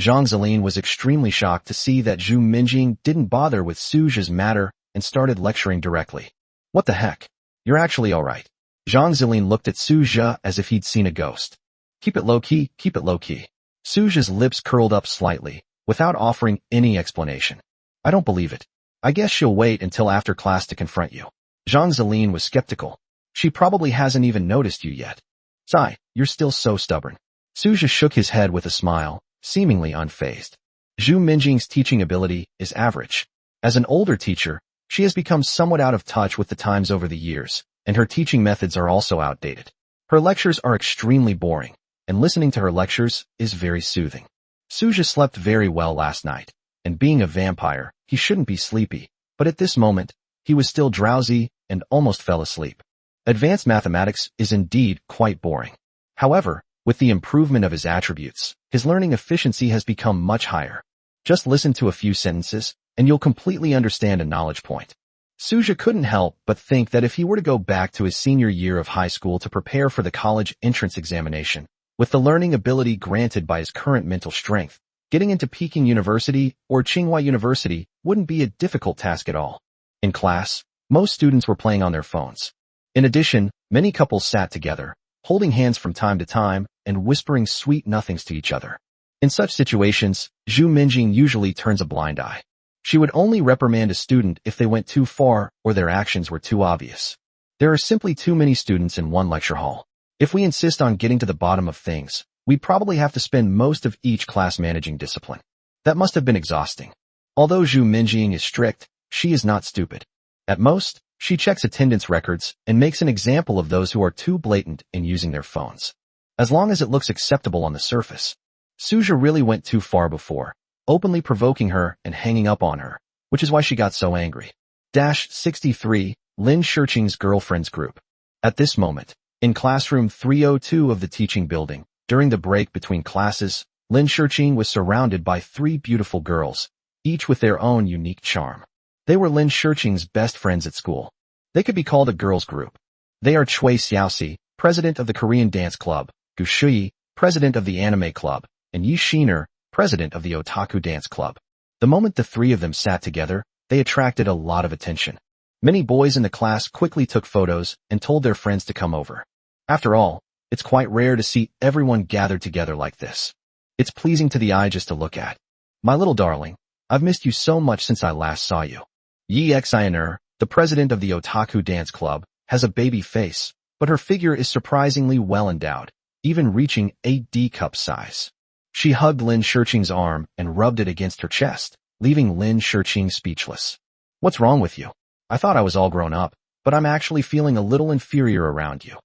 Zhang Zilin was extremely shocked to see that Zhu Minjing didn't bother with Suja's matter and started lecturing directly. What the heck? You're actually alright. Zhang Zilin looked at Suja as if he'd seen a ghost. Keep it low-key, keep it low-key. Suja's lips curled up slightly, without offering any explanation. I don't believe it. I guess she'll wait until after class to confront you. Zhang Zilin was skeptical. She probably hasn't even noticed you yet. Sigh, you're still so stubborn. Suja shook his head with a smile, seemingly unfazed. Zhu Minjing's teaching ability is average. As an older teacher, she has become somewhat out of touch with the times over the years, and her teaching methods are also outdated. Her lectures are extremely boring, and listening to her lectures is very soothing. Suja slept very well last night, and being a vampire, he shouldn't be sleepy, but at this moment, he was still drowsy and almost fell asleep. Advanced mathematics is indeed quite boring. However, with the improvement of his attributes, his learning efficiency has become much higher. Just listen to a few sentences, and you'll completely understand a knowledge point. Suja couldn't help but think that if he were to go back to his senior year of high school to prepare for the college entrance examination, with the learning ability granted by his current mental strength, getting into Peking University or Tsinghua University wouldn't be a difficult task at all. In class, most students were playing on their phones. In addition, many couples sat together, holding hands from time to time and whispering sweet nothings to each other. In such situations, Zhu Minjing usually turns a blind eye. She would only reprimand a student if they went too far or their actions were too obvious. There are simply too many students in one lecture hall. If we insist on getting to the bottom of things, we'd probably have to spend most of each class managing discipline. That must have been exhausting. Although Zhu Minjing is strict, she is not stupid. At most, she checks attendance records and makes an example of those who are too blatant in using their phones. As long as it looks acceptable on the surface. Suja really went too far before, openly provoking her and hanging up on her, which is why she got so angry. 63, Lin Shirqing's girlfriend's group. At this moment, in classroom 302 of the teaching building, during the break between classes, Lin Shirqing was surrounded by 3 beautiful girls, each with their own unique charm. They were Lin Shirqing's best friends at school. They could be called a girls' group. They are Chui Xiaoxi, president of the Korean dance club, Gu Shui, president of the anime club, and Yi Shiner, president of the otaku dance club. The moment the 3 of them sat together, they attracted a lot of attention. Many boys in the class quickly took photos and told their friends to come over. After all, it's quite rare to see everyone gathered together like this. It's pleasing to the eye just to look at. My little darling, I've missed you so much since I last saw you. Yi Xiner, the president of the otaku dance club, has a baby face, but her figure is surprisingly well endowed, even reaching a D-cup size. She hugged Lin Shirqing's arm and rubbed it against her chest, leaving Lin Shirqing speechless. What's wrong with you? I thought I was all grown up, but I'm actually feeling a little inferior around you.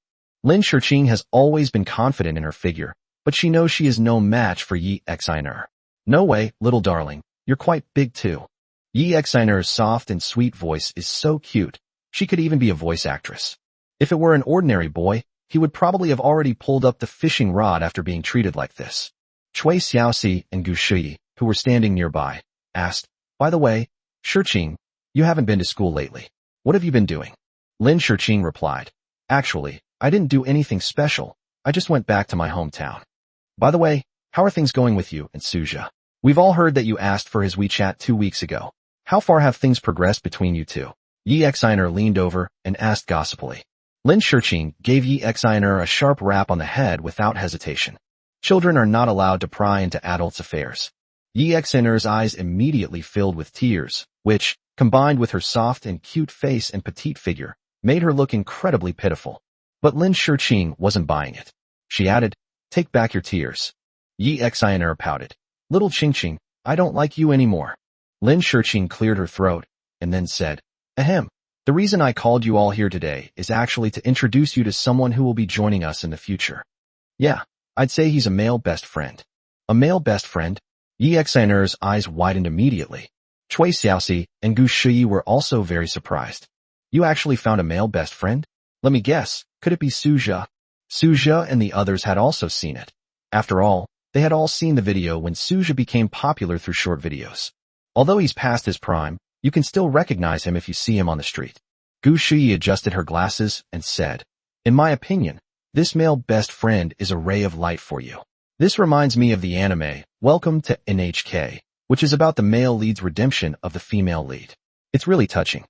Lin Shiqing has always been confident in her figure, but she knows she is no match for Yi Xiner. No way, little darling, you're quite big too. Yi Xiner's soft and sweet voice is so cute, she could even be a voice actress. If it were an ordinary boy, he would probably have already pulled up the fishing rod after being treated like this. Cui Xiaoxi and Gu Shui, who were standing nearby, asked, by the way, Shiqing, you haven't been to school lately. What have you been doing? Lin Shiqing replied, actually, I didn't do anything special, I just went back to my hometown. By the way, how are things going with you and Suja? We've all heard that you asked for his WeChat 2 weeks ago. How far have things progressed between you two? Yi Xiner leaned over and asked gossipily. Lin Shiqing gave Yi Xiner a sharp rap on the head without hesitation. Children are not allowed to pry into adults' affairs. Yi Xiner's eyes immediately filled with tears, which, combined with her soft and cute face and petite figure, made her look incredibly pitiful. But Lin Shiqing wasn't buying it. She added, take back your tears. Yi Xiner pouted. Little Qingqing, I don't like you anymore. Lin Shiqing cleared her throat, and then said, ahem. The reason I called you all here today is actually to introduce you to someone who will be joining us in the future. Yeah, I'd say he's a male best friend. A male best friend? Yi Xiner's eyes widened immediately. Cui Xiaoxi and Gu Shui were also very surprised. You actually found a male best friend? Let me guess, could it be Suja? Suja and the others had also seen it. After all, they had all seen the video when Suja became popular through short videos. Although he's past his prime, you can still recognize him if you see him on the street. Gu Shui adjusted her glasses and said, in my opinion, this male best friend is a ray of light for you. This reminds me of the anime, Welcome to NHK, which is about the male lead's redemption of the female lead. It's really touching.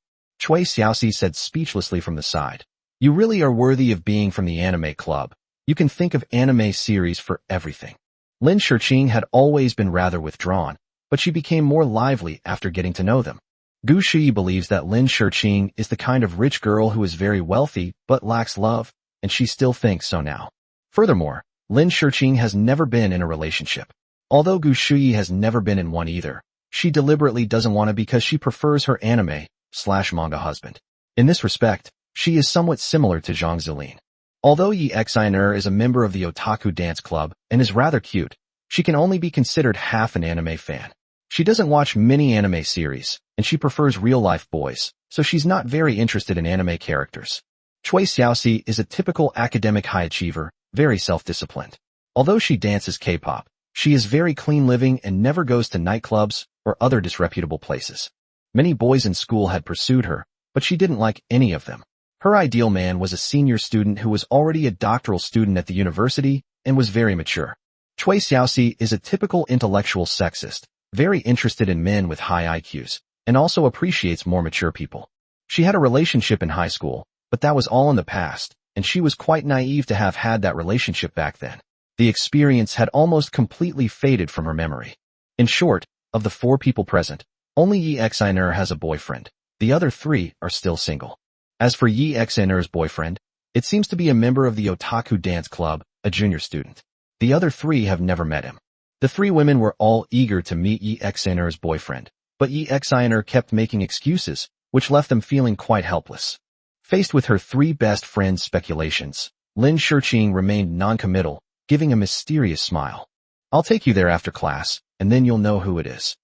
Cui Xiaoxi said speechlessly from the side. You really are worthy of being from the anime club. You can think of anime series for everything. Lin Shiqing had always been rather withdrawn, but she became more lively after getting to know them. Gu Shui believes that Lin Shiqing is the kind of rich girl who is very wealthy but lacks love, and she still thinks so now. Furthermore, Lin Shiqing has never been in a relationship. Although Gu Shui has never been in one either, she deliberately doesn't want to because she prefers her anime/manga husband. In this respect, she is somewhat similar to Zhang Zilin. Although Yi Xiner is a member of the otaku dance club and is rather cute, she can only be considered half an anime fan. She doesn't watch many anime series, and she prefers real-life boys, so she's not very interested in anime characters. Cui Xiaoxi is a typical academic high achiever, very self-disciplined. Although she dances K-pop, she is very clean-living and never goes to nightclubs or other disreputable places. Many boys in school had pursued her, but she didn't like any of them. Her ideal man was a senior student who was already a doctoral student at the university and was very mature. Cui Xiaoxi is a typical intellectual sexist, very interested in men with high IQs, and also appreciates more mature people. She had a relationship in high school, but that was all in the past, and she was quite naive to have had that relationship back then. The experience had almost completely faded from her memory. In short, of the 4 people present, only Yi Xiner has a boyfriend. The other 3 are still single. As for Yi Xiner's boyfriend, it seems to be a member of the otaku dance club, a junior student. The other 3 have never met him. The 3 women were all eager to meet Yi Xiner's boyfriend, but Yi Xiner kept making excuses, which left them feeling quite helpless. Faced with her 3 best friends' speculations, Lin Shiqing remained non-committal, giving a mysterious smile. I'll take you there after class, and then you'll know who it is.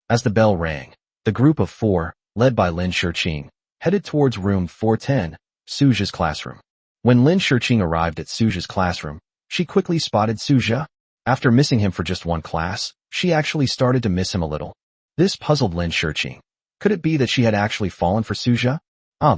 As the bell rang, the group of 4, led by Lin Shiqing, headed towards room 410, Suja's classroom. When Lin Shiqing arrived at Suja's classroom, she quickly spotted Suja. After missing him for just one class, she actually started to miss him a little. This puzzled Lin Shiqing. Could it be that she had actually fallen for Suja?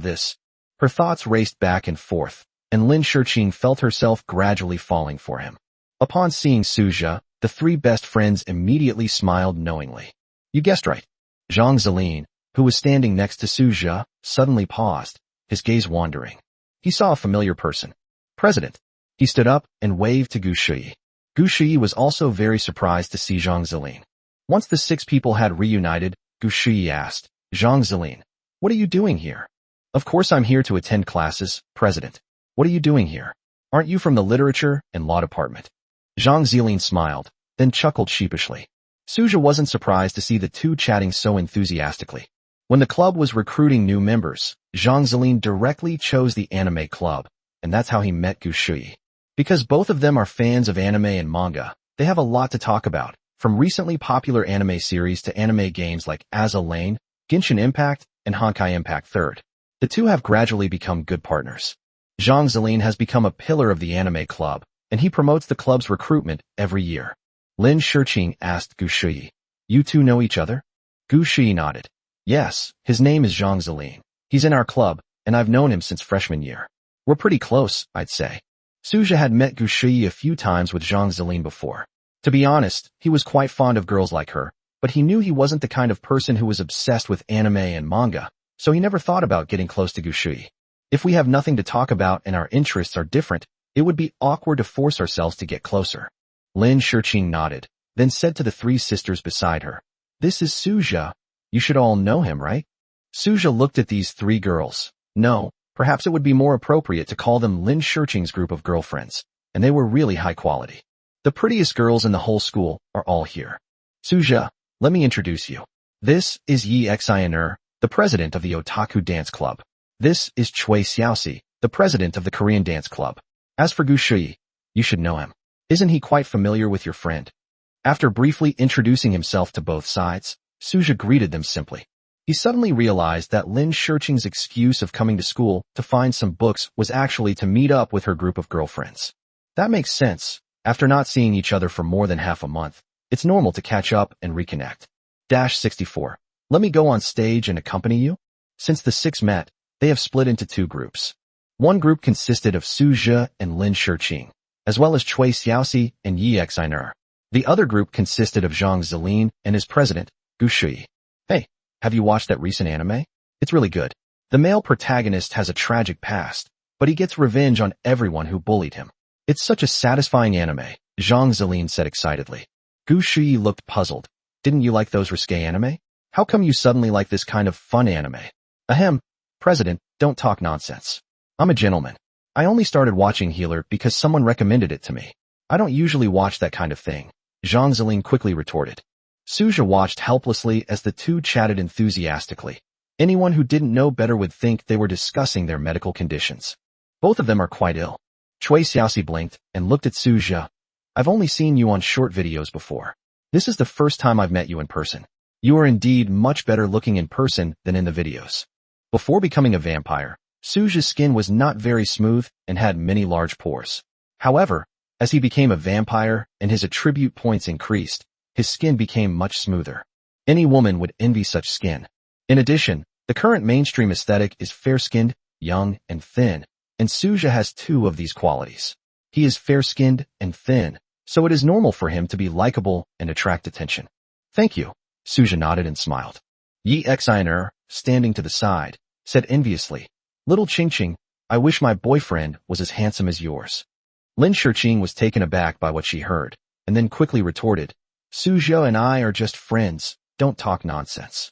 This. Her thoughts raced back and forth, and Lin Shiqing felt herself gradually falling for him. Upon seeing Suja, the 3 best friends immediately smiled knowingly. You guessed right. Zhang Zilin, who was standing next to Suja, suddenly paused, his gaze wandering. He saw a familiar person. President. He stood up and waved to Gu Shui. Gu Shui was also very surprised to see Zhang Zilin. Once the 6 people had reunited, Gu Shui asked, Zhang Zilin, what are you doing here? Of course I'm here to attend classes, President. What are you doing here? Aren't you from the literature and law department? Zhang Zilin smiled, then chuckled sheepishly. Suja wasn't surprised to see the 2 chatting so enthusiastically. When the club was recruiting new members, Zhang Zilin directly chose the anime club, and that's how he met Gu Shui. Because both of them are fans of anime and manga, they have a lot to talk about, from recently popular anime series to anime games like Azul Lane, Genshin Impact, and Honkai Impact 3rd. The two have gradually become good partners. Zhang Zilin has become a pillar of the anime club, and he promotes the club's recruitment every year. Lin Shiqing asked Gu Shui, "You two know each other?" Gu Shui nodded. "Yes, his name is Zhang Zilin. He's in our club, and I've known him since freshman year. We're pretty close, I'd say." Suja had met Gu Shui a few times with Zhang Zilin before. To be honest, he was quite fond of girls like her, but he knew he wasn't the kind of person who was obsessed with anime and manga, so he never thought about getting close to Gu Shui. If we have nothing to talk about and our interests are different, it would be awkward to force ourselves to get closer. Lin Shiqing nodded, then said to the three sisters beside her, "This is Suja. You should all know him, right?" Suja looked at these three girls. No, perhaps it would be more appropriate to call them Lin Shiqing's group of girlfriends, and they were really high quality. The prettiest girls in the whole school are all here. "Suja, let me introduce you. This is Yi Xiner, the president of the Otaku Dance Club. This is Chui Xiaoxi, the president of the Korean Dance Club. As for Gu Shui, you should know him. Isn't he quite familiar with your friend?" After briefly introducing himself to both sides, Suja greeted them simply. He suddenly realized that Lin Shiqing's excuse of coming to school to find some books was actually to meet up with her group of girlfriends. That makes sense. After not seeing each other for more than half a month, it's normal to catch up and reconnect. 64. Let me go on stage and accompany you? Since the six met, they have split into two groups. One group consisted of Suja and Lin Shiqing, as well as Chui Xiaoxi and Yi Xiner. The other group consisted of Zhang Zilin and his president, Gu Shui. "Hey, have you watched that recent anime? It's really good. The male protagonist has a tragic past, but he gets revenge on everyone who bullied him. It's such a satisfying anime," Zhang Zilin said excitedly. Gu Shui looked puzzled. "Didn't you like those risque anime? How come you suddenly like this kind of fun anime?" "Ahem, President, don't talk nonsense. I'm a gentleman. I only started watching Healer because someone recommended it to me. I don't usually watch that kind of thing," Zhang Zilin quickly retorted. Suja watched helplessly as the two chatted enthusiastically. Anyone who didn't know better would think they were discussing their medical conditions. Both of them are quite ill. Chui Xiaoxi blinked and looked at Suja. "I've only seen you on short videos before. This is the first time I've met you in person. You are indeed much better looking in person than in the videos." Before becoming a vampire, Suja's skin was not very smooth and had many large pores. However, as he became a vampire and his attribute points increased, his skin became much smoother. Any woman would envy such skin. In addition, the current mainstream aesthetic is fair-skinned, young, and thin, and Suja has two of these qualities. He is fair-skinned and thin, so it is normal for him to be likable and attract attention. "Thank you," Suja nodded and smiled. Yi Xiner, standing to the side, said enviously, "Little Ching, I wish my boyfriend was as handsome as yours." Lin Shiqing was taken aback by what she heard, and then quickly retorted, "Suja and I are just friends, don't talk nonsense."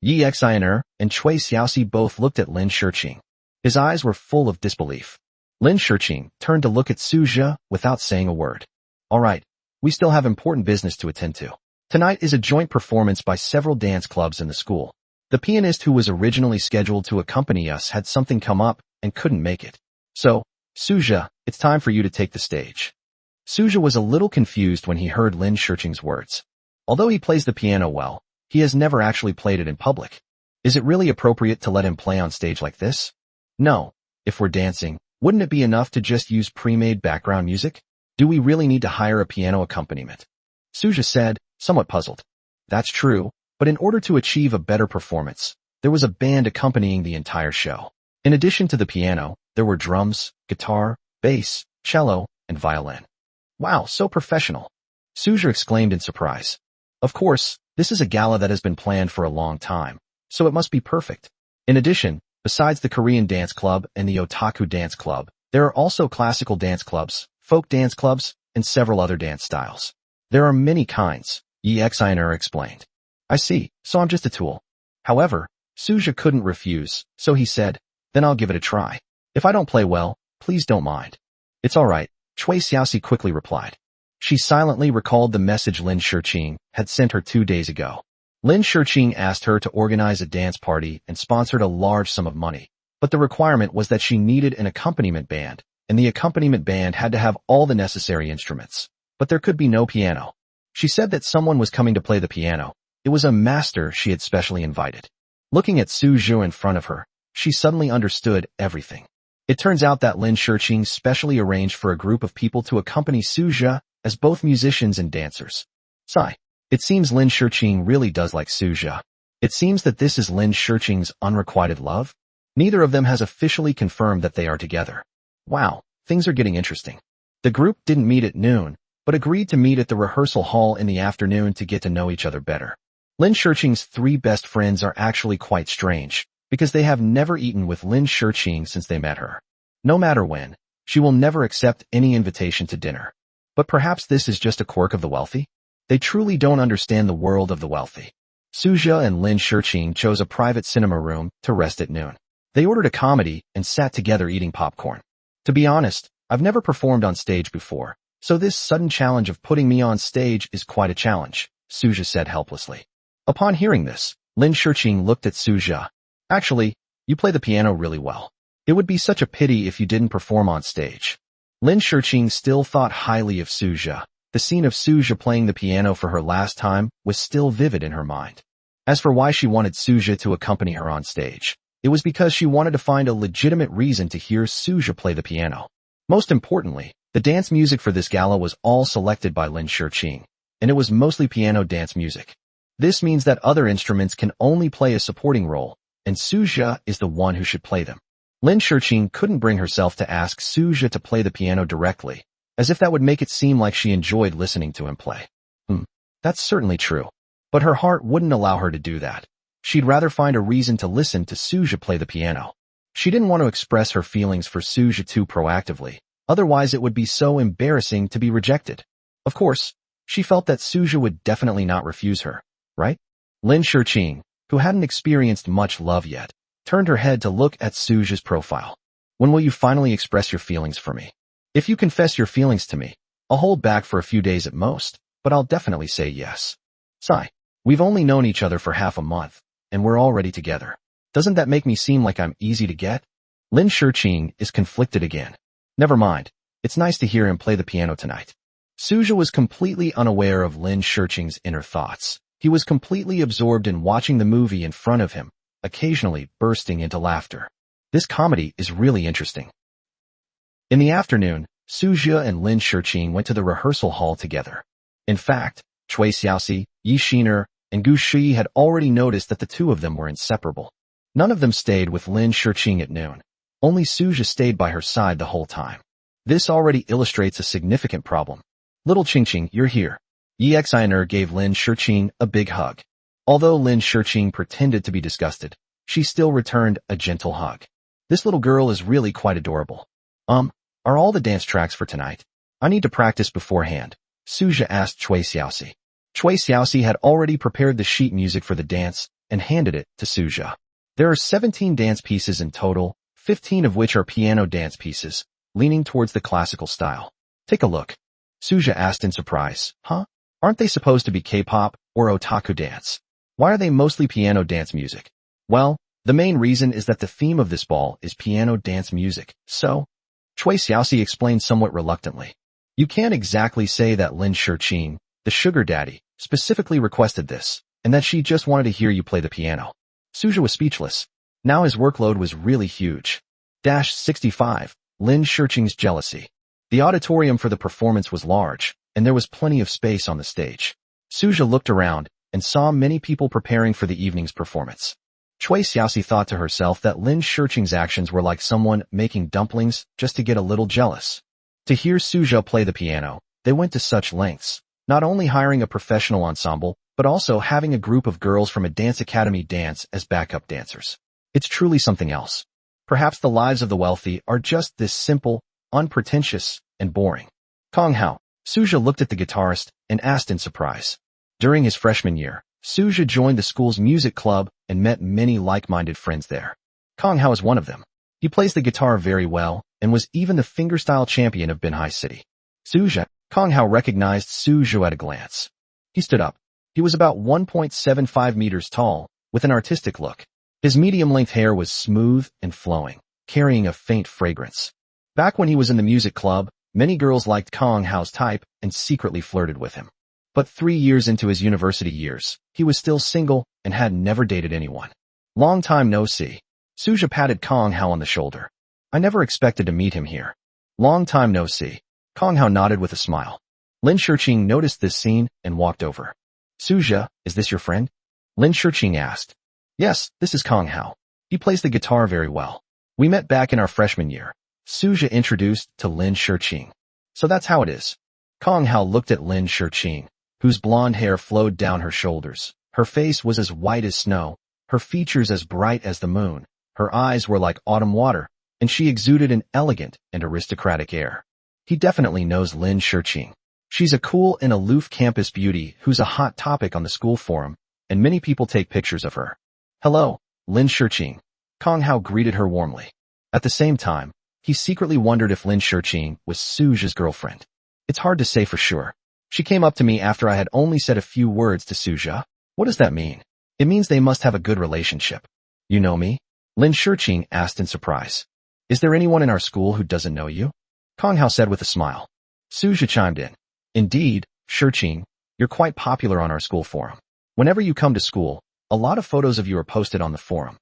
Yi Xiner and Chui Xiaoxi both looked at Lin Shiqing. His eyes were full of disbelief. Lin Shiqing turned to look at Suja without saying a word. "All right, we still have important business to attend to. Tonight is a joint performance by several dance clubs in the school. The pianist who was originally scheduled to accompany us had something come up and couldn't make it. So, Suja, it's time for you to take the stage." Suja was a little confused when he heard Lin Shiqing's words. Although he plays the piano well, he has never actually played it in public. Is it really appropriate to let him play on stage like this? No. If we're dancing, wouldn't it be enough to just use pre-made background music? Do we really need to hire a piano accompaniment? Suja said, somewhat puzzled. That's true, but in order to achieve a better performance, there was a band accompanying the entire show. In addition to the piano, there were drums, guitar, bass, cello, and violin. Wow, so professional. Suja exclaimed in surprise. Of course, this is a gala that has been planned for a long time, so it must be perfect. In addition, besides the Korean Dance Club and the Otaku Dance Club, there are also classical dance clubs, folk dance clubs, and several other dance styles. There are many kinds, Yi Xiner explained. I see, so I'm just a tool. However, Suja couldn't refuse, so he said, then I'll give it a try. If I don't play well, please don't mind. It's all right, Chui Xiaoxi quickly replied. She silently recalled the message Lin Shiqing had sent her 2 days ago. Lin Shiqing asked her to organize a dance party and sponsored a large sum of money, but the requirement was that she needed an accompaniment band, and the accompaniment band had to have all the necessary instruments. But there could be no piano. She said that someone was coming to play the piano. It was a master she had specially invited. Looking at Suju in front of her, she suddenly understood everything. It turns out that Lin Shiqing specially arranged for a group of people to accompany Suja as both musicians and dancers. Sigh. It seems Lin Shiqing really does like Suja. It seems that this is Lin Shiqing's unrequited love. Neither of them has officially confirmed that they are together. Wow, things are getting interesting. The group didn't meet at noon, but agreed to meet at the rehearsal hall in the afternoon to get to know each other better. Lin Shiqing's three best friends are actually quite strange, because they have never eaten with Lin Shiqing since they met her. No matter when, she will never accept any invitation to dinner. But perhaps this is just a quirk of the wealthy? They truly don't understand the world of the wealthy. Suja and Lin Shiqing chose a private cinema room to rest at noon. They ordered a comedy and sat together eating popcorn. To be honest, I've never performed on stage before, so this sudden challenge of putting me on stage is quite a challenge, Suja said helplessly. Upon hearing this, Lin Shiqing looked at Suja. Actually, you play the piano really well. It would be such a pity if you didn't perform on stage. Lin Shiqing still thought highly of Suja. The scene of Suja playing the piano for her last time was still vivid in her mind. As for why she wanted Suja to accompany her on stage, it was because she wanted to find a legitimate reason to hear Suja play the piano. Most importantly, the dance music for this gala was all selected by Lin Shiqing, and it was mostly piano dance music. This means that other instruments can only play a supporting role, and Suja is the one who should play them. Lin Shiqing couldn't bring herself to ask Suja to play the piano directly, as if that would make it seem like she enjoyed listening to him play. That's certainly true. But her heart wouldn't allow her to do that. She'd rather find a reason to listen to Suja play the piano. She didn't want to express her feelings for Suja too proactively, otherwise it would be so embarrassing to be rejected. Of course, she felt that Suja would definitely not refuse her, right? Lin Shiqing, who hadn't experienced much love yet, turned her head to look at Suja's profile. When will you finally express your feelings for me? If you confess your feelings to me, I'll hold back for a few days at most, but I'll definitely say yes. Sigh. We've only known each other for half a month, and we're already together. Doesn't that make me seem like I'm easy to get? Lin Shiqing is conflicted again. Never mind. It's nice to hear him play the piano tonight. Suja was completely unaware of Lin Shiqing's inner thoughts. He was completely absorbed in watching the movie in front of him, occasionally bursting into laughter. This comedy is really interesting. In the afternoon, Suja and Lin Shiqing went to the rehearsal hall together. In fact, Chui Xiaoxi, Yi Shiner, and Gu Shi had already noticed that the two of them were inseparable. None of them stayed with Lin Shiqing at noon. Only Suja stayed by her side the whole time. This already illustrates a significant problem. Little Qingqing, you're here. Yi Xiner gave Lin Shiqing a big hug. Although Lin Shiqing pretended to be disgusted, she still returned a gentle hug. This little girl is really quite adorable. Are all the dance tracks for tonight? I need to practice beforehand, Suja asked Chui Xiaoxi. Chui Xiaoxi had already prepared the sheet music for the dance and handed it to Suja. There are 17 dance pieces in total, 15 of which are piano dance pieces, leaning towards the classical style. Take a look. Suja asked in surprise. Huh? Aren't they supposed to be K-pop or otaku dance? Why are they mostly piano dance music? Well, the main reason is that the theme of this ball is piano dance music, so... Chui Xiaoxi explained somewhat reluctantly. You can't exactly say that Lin Shiqing, the sugar daddy, specifically requested this, and that she just wanted to hear you play the piano. Suja was speechless. Now his workload was really huge. 65. Lin Shiqing's jealousy. The auditorium for the performance was large, and there was plenty of space on the stage. Suja looked around and saw many people preparing for the evening's performance. Chui Xiaoxi thought to herself that Lin Shiqing's actions were like someone making dumplings just to get a little jealous. To hear Suja play the piano, they went to such lengths, not only hiring a professional ensemble, but also having a group of girls from a dance academy dance as backup dancers. It's truly something else. Perhaps the lives of the wealthy are just this simple, unpretentious, and boring. Kong Hao. Suja looked at the guitarist and asked in surprise. During his freshman year, Suja joined the school's music club and met many like-minded friends there. Kong Hao is one of them. He plays the guitar very well and was even the fingerstyle champion of Binhai City. Suja. Kong Hao recognized Suja at a glance. He stood up. He was about 1.75 meters tall, with an artistic look. His medium-length hair was smooth and flowing, carrying a faint fragrance. Back when he was in the music club, many girls liked Kang Hao's type and secretly flirted with him. But 3 years into his university years, he was still single and had never dated anyone. Long time no see. Suja patted Kang Hao on the shoulder. I never expected to meet him here. Long time no see. Kang Hao nodded with a smile. Lin Shiqing noticed this scene and walked over. Suja, is this your friend? Lin Shiqing asked. Yes, this is Kang Hao. He plays the guitar very well. We met back in our freshman year. Suja introduced to Lin Shiqing. So that's how it is. Kang Hao looked at Lin Shiqing, whose blonde hair flowed down her shoulders. Her face was as white as snow, her features as bright as the moon. Her eyes were like autumn water, and she exuded an elegant and aristocratic air. He definitely knows Lin Shiqing. She's a cool and aloof campus beauty who's a hot topic on the school forum, and many people take pictures of her. Hello, Lin Shiqing. Kang Hao greeted her warmly. At the same time, he secretly wondered if Lin Shiqing was Suja's girlfriend. It's hard to say for sure. She came up to me after I had only said a few words to Suja. What does that mean? It means they must have a good relationship. You know me? Lin Shiqing asked in surprise. Is there anyone in our school who doesn't know you? Kang Hao said with a smile. Suja chimed in. Indeed, Shiqing, you're quite popular on our school forum. Whenever you come to school, a lot of photos of you are posted on the forum.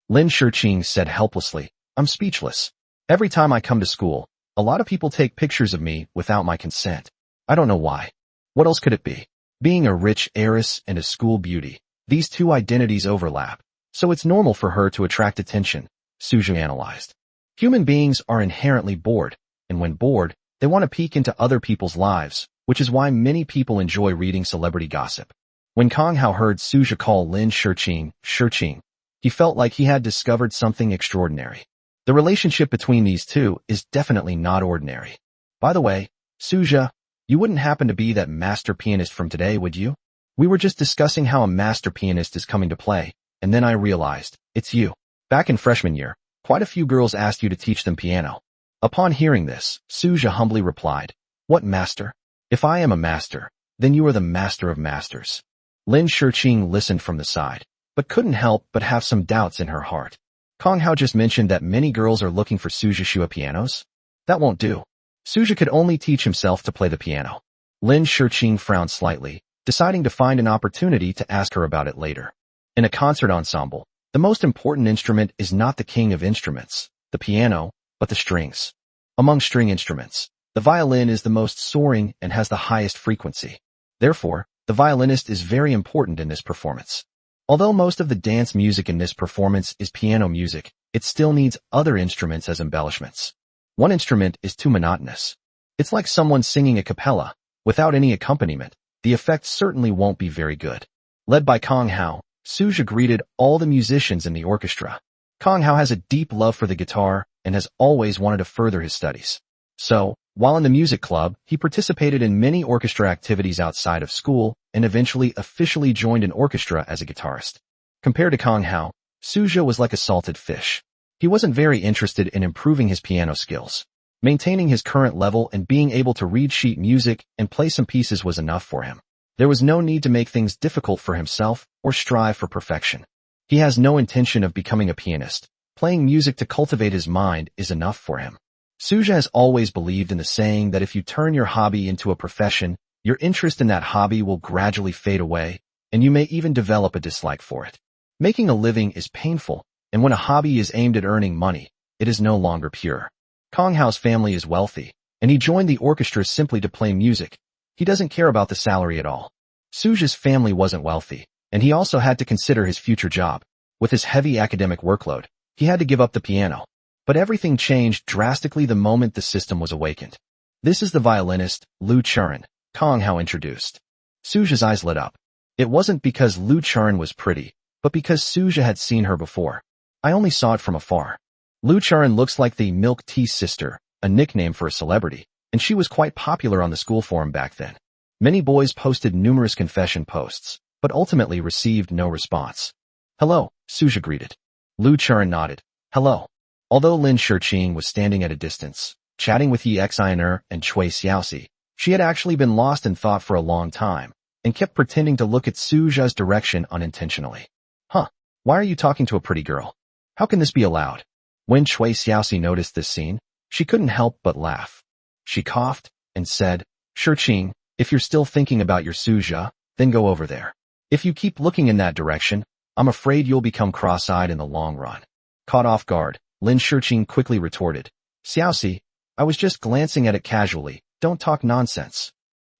Lin Shiqing said helplessly, I'm speechless. Every time I come to school, a lot of people take pictures of me without my consent. I don't know why. What else could it be? Being a rich heiress and a school beauty, these two identities overlap, so it's normal for her to attract attention, Suja analyzed. Human beings are inherently bored, and when bored, they want to peek into other people's lives, which is why many people enjoy reading celebrity gossip. When Kang Hao heard Suja call Lin Shiqing, he felt like he had discovered something extraordinary. The relationship between these two is definitely not ordinary. By the way, Suja, you wouldn't happen to be that master pianist from today, would you? We were just discussing how a master pianist is coming to play, and then I realized, it's you. Back in freshman year, quite a few girls asked you to teach them piano. Upon hearing this, Suja humbly replied, What master? If I am a master, then you are the master of masters. Lin Shiqing listened from the side, but couldn't help but have some doubts in her heart. Kang Hao just mentioned that many girls are looking for Suja Shua pianos? That won't do. Suja could only teach himself to play the piano. Lin Shiqing frowned slightly, deciding to find an opportunity to ask her about it later. In a concert ensemble, the most important instrument is not the king of instruments, the piano, but the strings. Among string instruments, the violin is the most soaring and has the highest frequency. Therefore, the violinist is very important in this performance. Although most of the dance music in this performance is piano music, it still needs other instruments as embellishments. One instrument is too monotonous. It's like someone singing a cappella. Without any accompaniment, the effect certainly won't be very good. Led by Kang Hao, Suja greeted all the musicians in the orchestra. Kang Hao has a deep love for the guitar and has always wanted to further his studies. So, while in the music club, he participated in many orchestra activities outside of school and eventually officially joined an orchestra as a guitarist. Compared to Kang Hao, Suja was like a salted fish. He wasn't very interested in improving his piano skills. Maintaining his current level and being able to read sheet music and play some pieces was enough for him. There was no need to make things difficult for himself or strive for perfection. He has no intention of becoming a pianist. Playing music to cultivate his mind is enough for him. Suja has always believed in the saying that if you turn your hobby into a profession, your interest in that hobby will gradually fade away, and you may even develop a dislike for it. Making a living is painful, and when a hobby is aimed at earning money, it is no longer pure. Kang Hao's family is wealthy, and he joined the orchestra simply to play music. He doesn't care about the salary at all. Suja's family wasn't wealthy, and he also had to consider his future job. With his heavy academic workload, he had to give up the piano. But everything changed drastically the moment the system was awakened. This is the violinist, Lu Churen, Kang Hao introduced. Suja's eyes lit up. It wasn't because Lu Churen was pretty, but because Suja had seen her before. I only saw it from afar. Lu Churen looks like the milk tea sister, a nickname for a celebrity, and she was quite popular on the school forum back then. Many boys posted numerous confession posts, but ultimately received no response. Hello, Suja greeted. Lu Churen nodded. Hello. Although Lin Shiqing was standing at a distance, chatting with Yi Xiner and Chui Xiaoxi, she had actually been lost in thought for a long time, and kept pretending to look at Suja's direction unintentionally. Huh, why are you talking to a pretty girl? How can this be allowed? When Chui Xiaoxi noticed this scene, She couldn't help but laugh. She coughed and said, "Shurching, if you're still thinking about your Suja, then go over there. If you keep looking in that direction, I'm afraid you'll become cross-eyed in the long run." Caught off guard, Lin Shurching quickly retorted, "Xiaoxi, I was just glancing at it casually, don't talk nonsense."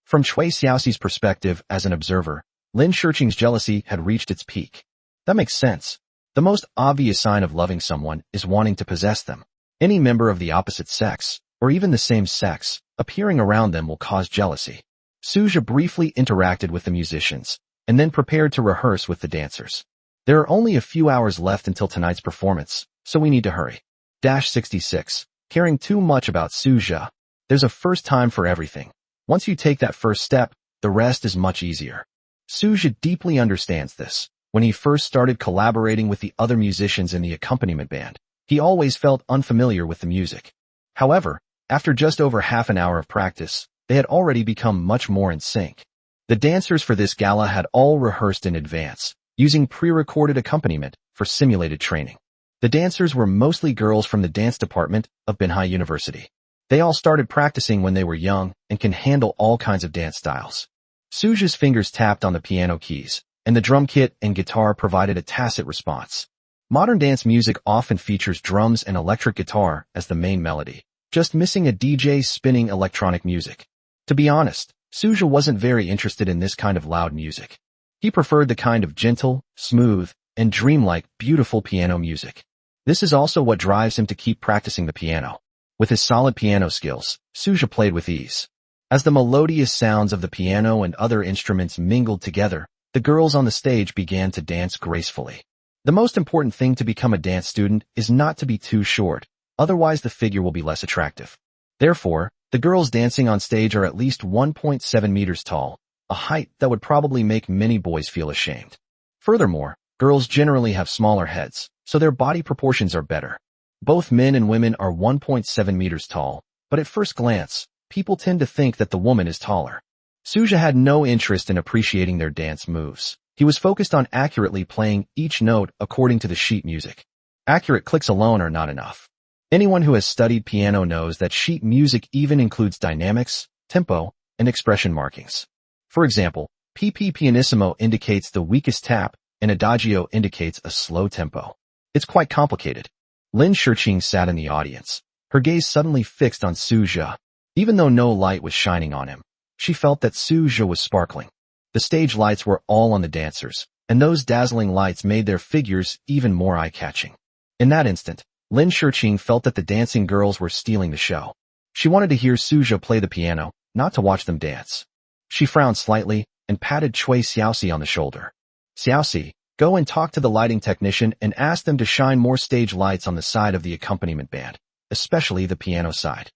From Chui Xiaoxi's perspective as an observer, Lin Shurching's jealousy had reached its peak. That makes sense. The most obvious sign of loving someone is wanting to possess them. Any member of the opposite sex, or even the same sex, appearing around them will cause jealousy. Suja briefly interacted with the musicians, and then prepared to rehearse with the dancers. There are only a few hours left until tonight's performance, so we need to hurry. 66. Caring too much about Suja. There's a first time for everything. Once you take that first step, the rest is much easier. Suja deeply understands this. When he first started collaborating with the other musicians in the accompaniment band, he always felt unfamiliar with the music. However, after just over half an hour of practice, they had already become much more in sync. The dancers for this gala had all rehearsed in advance, using pre-recorded accompaniment for simulated training. The dancers were mostly girls from the dance department of Manhwa University. They all started practicing when they were young and can handle all kinds of dance styles. Suja's fingers tapped on the piano keys, and the drum kit and guitar provided a tacit response. Modern dance music often features drums and electric guitar as the main melody, just missing a DJ spinning electronic music. To be honest, Suja wasn't very interested in this kind of loud music. He preferred the kind of gentle, smooth, and dreamlike, beautiful piano music. This is also what drives him to keep practicing the piano. With his solid piano skills, Suja played with ease. As the melodious sounds of the piano and other instruments mingled together, the girls on the stage began to dance gracefully. The most important thing to become a dance student is not to be too short, otherwise the figure will be less attractive. Therefore, the girls dancing on stage are at least 1.7 meters tall, a height that would probably make many boys feel ashamed. Furthermore, girls generally have smaller heads, so their body proportions are better. Both men and women are 1.7 meters tall, but at first glance, people tend to think that the woman is taller. Suja had no interest in appreciating their dance moves. He was focused on accurately playing each note according to the sheet music. Accurate clicks alone are not enough. Anyone who has studied piano knows that sheet music even includes dynamics, tempo, and expression markings. For example, PP pianissimo indicates the weakest tap, and adagio indicates a slow tempo. It's quite complicated. Lin Shurching sat in the audience, her gaze suddenly fixed on Suja. Even though no light was shining on him, she felt that Suja was sparkling. The stage lights were all on the dancers, and those dazzling lights made their figures even more eye-catching. In that instant, Lin Shurching felt that the dancing girls were stealing the show. She wanted to hear Suja play the piano, not to watch them dance. She frowned slightly and patted Chui Xiaoxi on the shoulder. "Xiaoxi, go and talk to the lighting technician and ask them to shine more stage lights on the side of the accompaniment band, especially the piano side."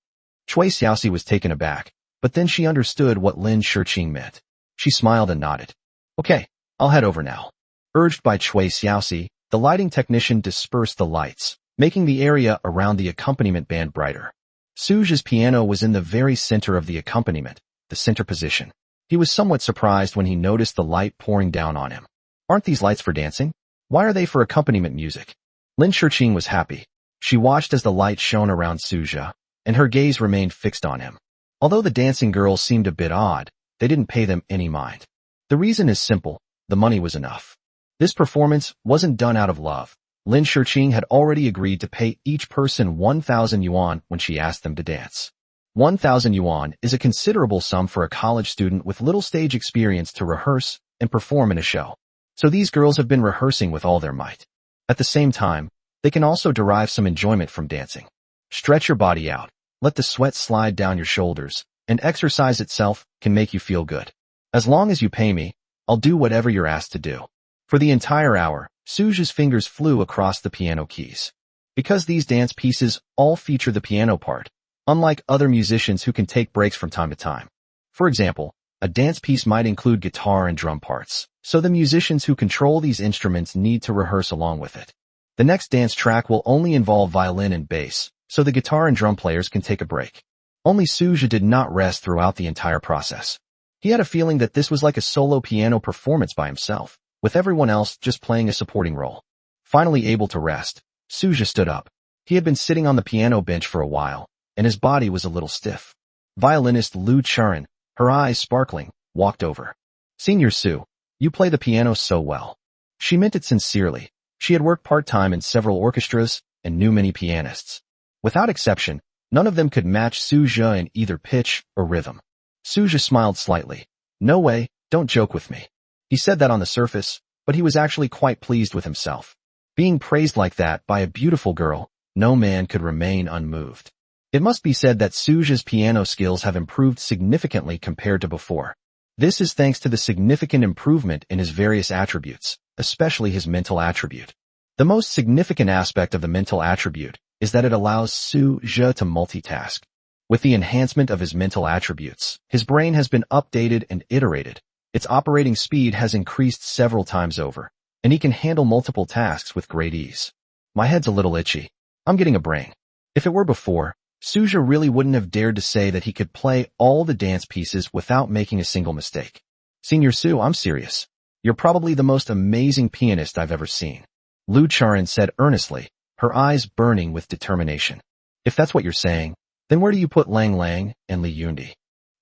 Chui Xiaoxi was taken aback, but then she understood what Lin Shurching meant. She smiled and nodded. "Okay, I'll head over now." Urged by Chui Xiaoxi, the lighting technician dispersed the lights, making the area around the accompaniment band brighter. Suja's piano was in the very center of the accompaniment, the center position. He was somewhat surprised when he noticed the light pouring down on him. "Aren't these lights for dancing? Why are they for accompaniment music?" Lin Shurching was happy. She watched as the light shone around Suja, and her gaze remained fixed on him. Although the dancing girls seemed a bit odd, they didn't pay them any mind. The reason is simple: the money was enough. This performance wasn't done out of love. Lin Shurching had already agreed to pay each person 1,000 yuan when she asked them to dance. 1,000 yuan is a considerable sum for a college student with little stage experience to rehearse and perform in a show. So these girls have been rehearsing with all their might. At the same time, they can also derive some enjoyment from dancing. Stretch your body out, let the sweat slide down your shoulders, and exercise itself can make you feel good. As long as you pay me, I'll do whatever you're asked to do. For the entire hour, Suja's fingers flew across the piano keys. Because these dance pieces all feature the piano part, unlike other musicians who can take breaks from time to time. For example, a dance piece might include guitar and drum parts, so the musicians who control these instruments need to rehearse along with it. The next dance track will only involve violin and bass, so the guitar and drum players can take a break. Only Suja did not rest throughout the entire process. He had a feeling that this was like a solo piano performance by himself, with everyone else just playing a supporting role. Finally able to rest, Suja stood up. He had been sitting on the piano bench for a while, and his body was a little stiff. Violinist Lu Churin, her eyes sparkling, walked over. Senior Sue, you play the piano so well. She meant it sincerely. She had worked part-time in several orchestras and knew many pianists. Without exception, none of them could match Suja in either pitch or rhythm. Suja smiled slightly. No way, don't joke with me. He said that on the surface, but he was actually quite pleased with himself. Being praised like that by a beautiful girl, no man could remain unmoved. It must be said that Suja's piano skills have improved significantly compared to before. This is thanks to the significant improvement in his various attributes, especially his mental attribute. The most significant aspect of the mental attribute is that it allows Suja to multitask. With the enhancement of his mental attributes, his brain has been updated and iterated. Its operating speed has increased several times over, and he can handle multiple tasks with great ease. My head's a little itchy. I'm getting a brain. If it were before, Suja really wouldn't have dared to say that he could play all the dance pieces without making a single mistake. Senior Sue, I'm serious. You're probably the most amazing pianist I've ever seen. Lu Churin said earnestly, her eyes burning with determination. If that's what you're saying, then where do you put Lang Lang and Li Yundi?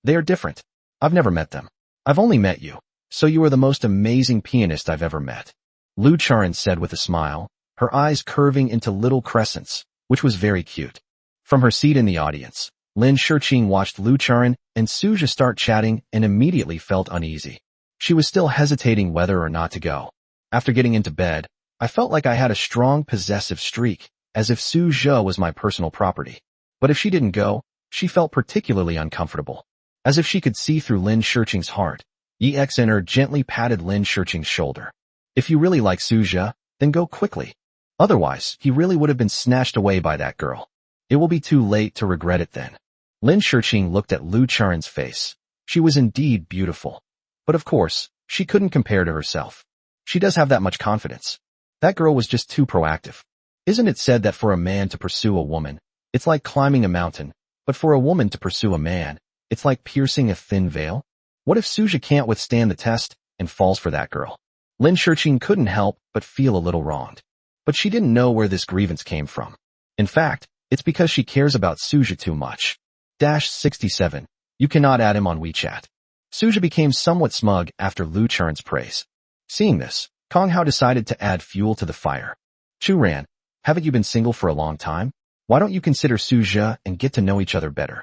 They are different. I've never met them. I've only met you, so you are the most amazing pianist I've ever met. Lu Churin said with a smile, her eyes curving into little crescents, which was very cute. From her seat in the audience, Lin Shiqing watched Lu Churin and Suja start chatting and immediately felt uneasy. She was still hesitating whether or not to go. After getting into bed, I felt like I had a strong possessive streak, as if Suja was my personal property. But if she didn't go, she felt particularly uncomfortable. As if she could see through Lin Shiqing's heart, Yi Xener gently patted Lin Shiqing's shoulder. If you really like Suja, then go quickly. Otherwise, he really would have been snatched away by that girl. It will be too late to regret it then. Lin Shiqing looked at Lu Churin's face. She was indeed beautiful. But of course, she couldn't compare to herself. She does have that much confidence. That girl was just too proactive. Isn't it said that for a man to pursue a woman, it's like climbing a mountain, but for a woman to pursue a man, it's like piercing a thin veil? What if Suja can't withstand the test and falls for that girl? Lin Shiqing couldn't help but feel a little wronged. But she didn't know where this grievance came from. In fact, it's because she cares about Suja too much. 67. You cannot add him on WeChat. Suja became somewhat smug after Lu Churin's praise. Seeing this, Kong Hao decided to add fuel to the fire. Chu Ran, haven't you been single for a long time? Why don't you consider Suja and get to know each other better?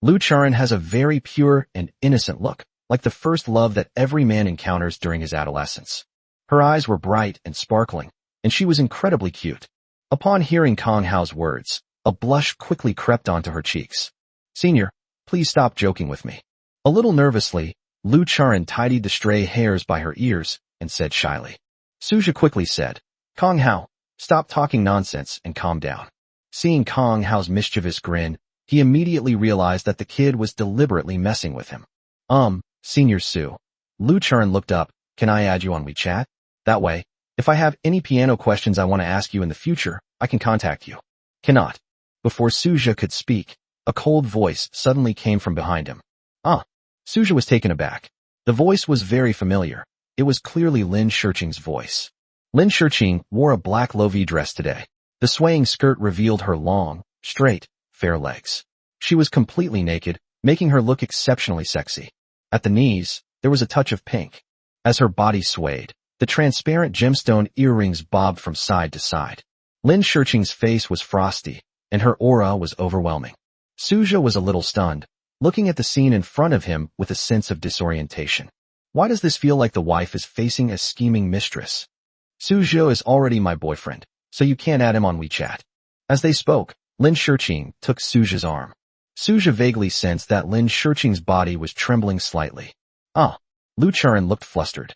Lu Churin has a very pure and innocent look, like the first love that every man encounters during his adolescence. Her eyes were bright and sparkling, and she was incredibly cute. Upon hearing Kong Hao's words, a blush quickly crept onto her cheeks. Senior, please stop joking with me. A little nervously, Lu Churin tidied the stray hairs by her ears and said shyly. Suja quickly said, Kong Hao, stop talking nonsense and calm down. Seeing Kong Hao's mischievous grin, he immediately realized that the kid was deliberately messing with him. Senior Sue. Lu Churin looked up, can I add you on WeChat? That way, if I have any piano questions I want to ask you in the future, I can contact you. Cannot. Before Suja could speak, a cold voice suddenly came from behind him. Suja was taken aback. The voice was very familiar. It was clearly Lin Shiqing's voice. Lin Shiqing wore a black low-V dress today. The swaying skirt revealed her long, straight, fair legs. She was completely naked, making her look exceptionally sexy. At the knees, there was a touch of pink. As her body swayed, the transparent gemstone earrings bobbed from side to side. Lin Shiqing's face was frosty, and her aura was overwhelming. Suja was a little stunned, looking at the scene in front of him with a sense of disorientation. Why does this feel like the wife is facing a scheming mistress? Suja is already my boyfriend, so you can't add him on WeChat. As they spoke, Lin Shiqing took Suja's arm. Suja vaguely sensed that Lin Shiqing's body was trembling slightly. Lu Churin looked flustered.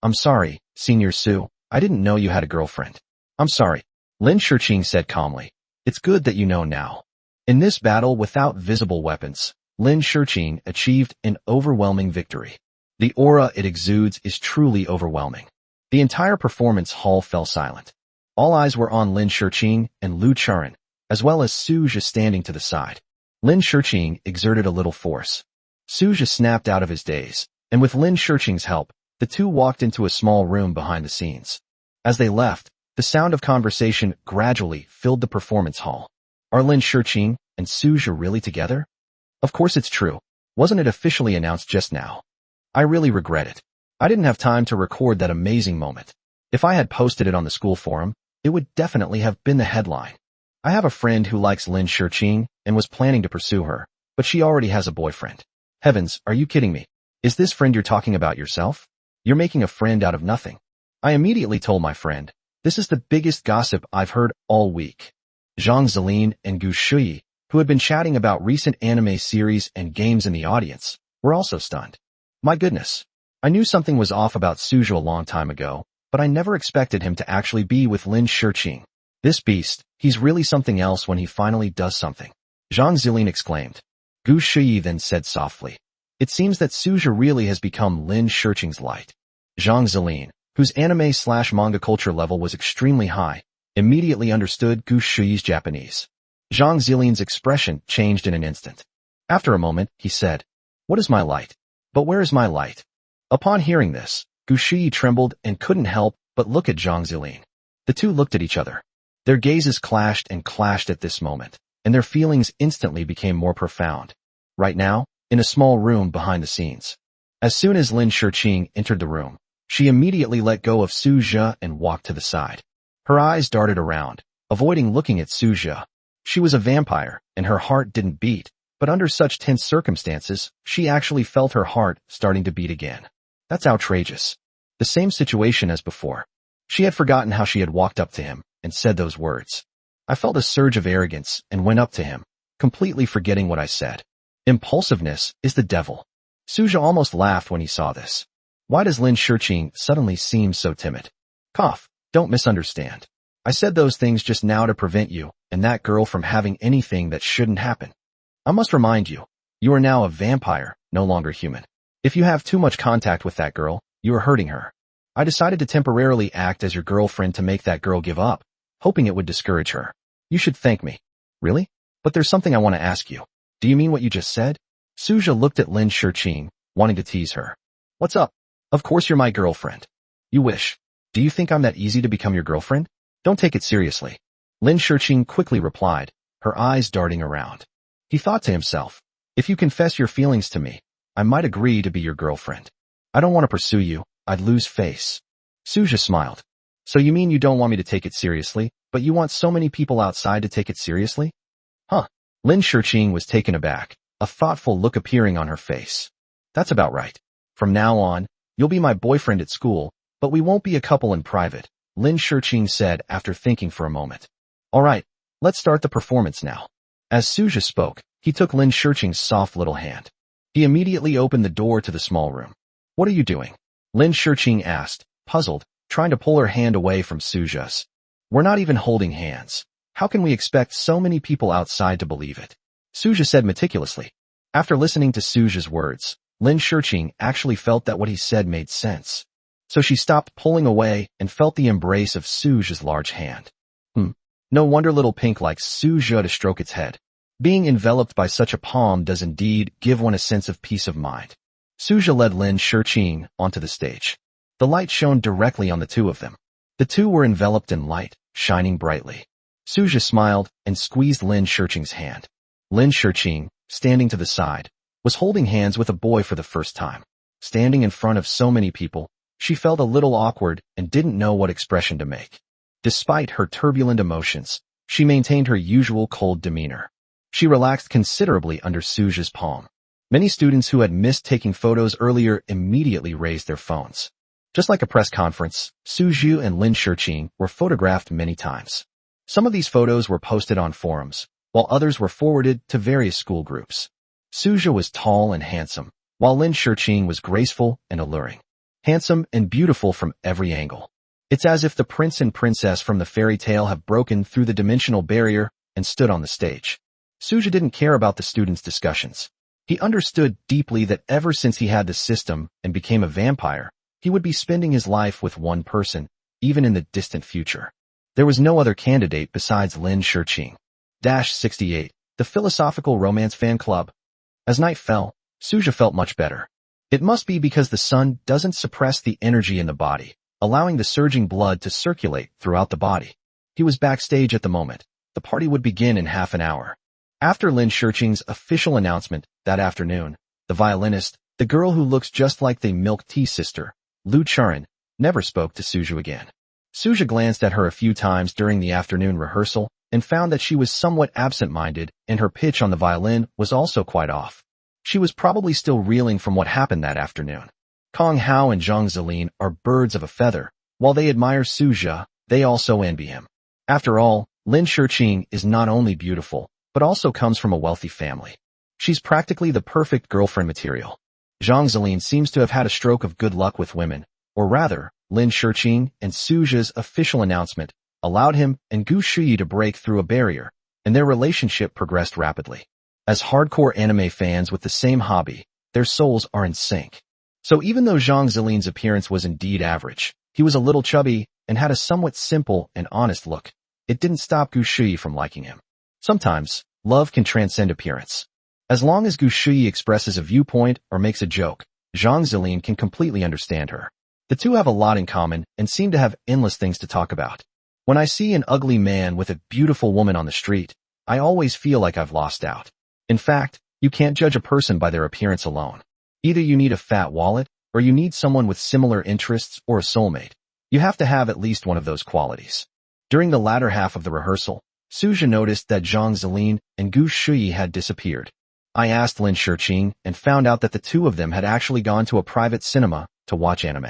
I'm sorry, Senior Sue, I didn't know you had a girlfriend. I'm sorry, Lin Shiqing said calmly. It's good that you know now. In this battle without visible weapons, Lin Shiqing achieved an overwhelming victory. The aura it exudes is truly overwhelming. The entire performance hall fell silent. All eyes were on Lin Shiqing and Lu Churin, as well as Suja standing to the side. Lin Shiqing exerted a little force. Suja snapped out of his daze, and with Lin Shiqing's help, the two walked into a small room behind the scenes. As they left, the sound of conversation gradually filled the performance hall. Are Lin Shiqing, and Suja really together? Of course it's true. Wasn't it officially announced just now? I really regret it. I didn't have time to record that amazing moment. If I had posted it on the school forum, it would definitely have been the headline. I have a friend who likes Lin Shiqing and was planning to pursue her, but she already has a boyfriend. Heavens, are you kidding me? Is this friend you're talking about yourself? You're making a friend out of nothing. I immediately told my friend, this is the biggest gossip I've heard all week. Zhang Zilin and Gu Shuyi, who had been chatting about recent anime series and games in the audience, were also stunned. My goodness. I knew something was off about Suja a long time ago, but I never expected him to actually be with Lin Shiqing. This beast, he's really something else when he finally does something. Zhang Zilin exclaimed. Gu Shuyi then said softly, it seems that Suja really has become Lin Shiqing's light. Zhang Zilin, whose anime/manga culture level was extremely high, immediately understood Gu Shuyi's Japanese. Zhang Zilin's expression changed in an instant. After a moment, he said, what is my light? But where is my light? Upon hearing this, Gu Shuyi trembled and couldn't help but look at Zhang Zilin. The two looked at each other. Their gazes clashed and clashed at this moment, and their feelings instantly became more profound. Right now, in a small room behind the scenes. As soon as Lin Shiqing entered the room, she immediately let go of Suja and walked to the side. Her eyes darted around, avoiding looking at Suja. She was a vampire, and her heart didn't beat, but under such tense circumstances, she actually felt her heart starting to beat again. That's outrageous. The same situation as before. She had forgotten how she had walked up to him and said those words. I felt a surge of arrogance and went up to him, completely forgetting what I said. Impulsiveness is the devil. Suja almost laughed when he saw this. Why does Lin Shiqing suddenly seem so timid? Cough, don't misunderstand. I said those things just now to prevent you and that girl from having anything that shouldn't happen. I must remind you, you are now a vampire, no longer human. If you have too much contact with that girl, you are hurting her. I decided to temporarily act as your girlfriend to make that girl give up, hoping it would discourage her. You should thank me. Really? But there's something I want to ask you. Do you mean what you just said? Suja looked at Lin Shiqing, wanting to tease her. What's up? Of course you're my girlfriend. You wish. Do you think I'm that easy to become your girlfriend? Don't take it seriously. Lin Shiqing quickly replied, her eyes darting around. He thought to himself, if you confess your feelings to me, I might agree to be your girlfriend. I don't want to pursue you, I'd lose face. Suja smiled. So you mean you don't want me to take it seriously, but you want so many people outside to take it seriously? Huh. Lin Shiqing was taken aback, a thoughtful look appearing on her face. That's about right. From now on, you'll be my boyfriend at school, but we won't be a couple in private, Lin Shiqing said after thinking for a moment. Alright, let's start the performance now. As Suja spoke, he took Lin Shiqing's soft little hand. He immediately opened the door to the small room. What are you doing? Lin Shiqing asked, puzzled, trying to pull her hand away from Suja's. We're not even holding hands. How can we expect so many people outside to believe it? Suja said meticulously. After listening to Suja's words, Lin Shiqing actually felt that what he said made sense. So she stopped pulling away and felt the embrace of Suja's large hand. No wonder little pink likes Suja to stroke its head. Being enveloped by such a palm does indeed give one a sense of peace of mind. Suja led Lin Shiqing onto the stage. The light shone directly on the two of them. The two were enveloped in light, shining brightly. Suja smiled and squeezed Lin Shiqing's hand. Lin Shiqing, standing to the side, was holding hands with a boy for the first time. Standing in front of so many people, she felt a little awkward and didn't know what expression to make. Despite her turbulent emotions, she maintained her usual cold demeanor. She relaxed considerably under Suja's palm. Many students who had missed taking photos earlier immediately raised their phones. Just like a press conference, Suju and Lin Shiqing were photographed many times. Some of these photos were posted on forums, while others were forwarded to various school groups. Suja was tall and handsome, while Lin Shiqing was graceful and alluring. Handsome and beautiful from every angle. It's as if the prince and princess from the fairy tale have broken through the dimensional barrier and stood on the stage. Suja didn't care about the students' discussions. He understood deeply that ever since he had the system and became a vampire, he would be spending his life with one person, even in the distant future. There was no other candidate besides Lin Shiqing. 68, the Philosophical Romance Fan Club. As night fell, Suja felt much better. It must be because the sun doesn't suppress the energy in the body, allowing the surging blood to circulate throughout the body. He was backstage at the moment. The party would begin in half an hour. After Lin Shiqing's official announcement that afternoon, the violinist, the girl who looks just like the milk tea sister, Lu Charan, never spoke to Suju again. Suju glanced at her a few times during the afternoon rehearsal and found that she was somewhat absent-minded, and her pitch on the violin was also quite off. She was probably still reeling from what happened that afternoon. Kong Hao and Zhang Zilin are birds of a feather. While they admire Suju, they also envy him. After all, Lin Shiqing is not only beautiful, but also comes from a wealthy family. She's practically the perfect girlfriend material. Zhang Zilin seems to have had a stroke of good luck with women, or rather, Lin Shiqing and Suju's official announcement allowed him and Gu Shuyi to break through a barrier, and their relationship progressed rapidly. As hardcore anime fans with the same hobby, their souls are in sync. So even though Zhang Zilin's appearance was indeed average, he was a little chubby and had a somewhat simple and honest look. It didn't stop Gu Shuyi from liking him. Sometimes, love can transcend appearance. As long as Gu Shuyi expresses a viewpoint or makes a joke, Zhang Zilin can completely understand her. The two have a lot in common and seem to have endless things to talk about. When I see an ugly man with a beautiful woman on the street, I always feel like I've lost out. In fact, you can't judge a person by their appearance alone. Either you need a fat wallet, or you need someone with similar interests or a soulmate. You have to have at least one of those qualities. During the latter half of the rehearsal, Suju noticed that Zhang Zilin and Gu Shuyi had disappeared. I asked Lin Shiqing and found out that the two of them had actually gone to a private cinema to watch anime.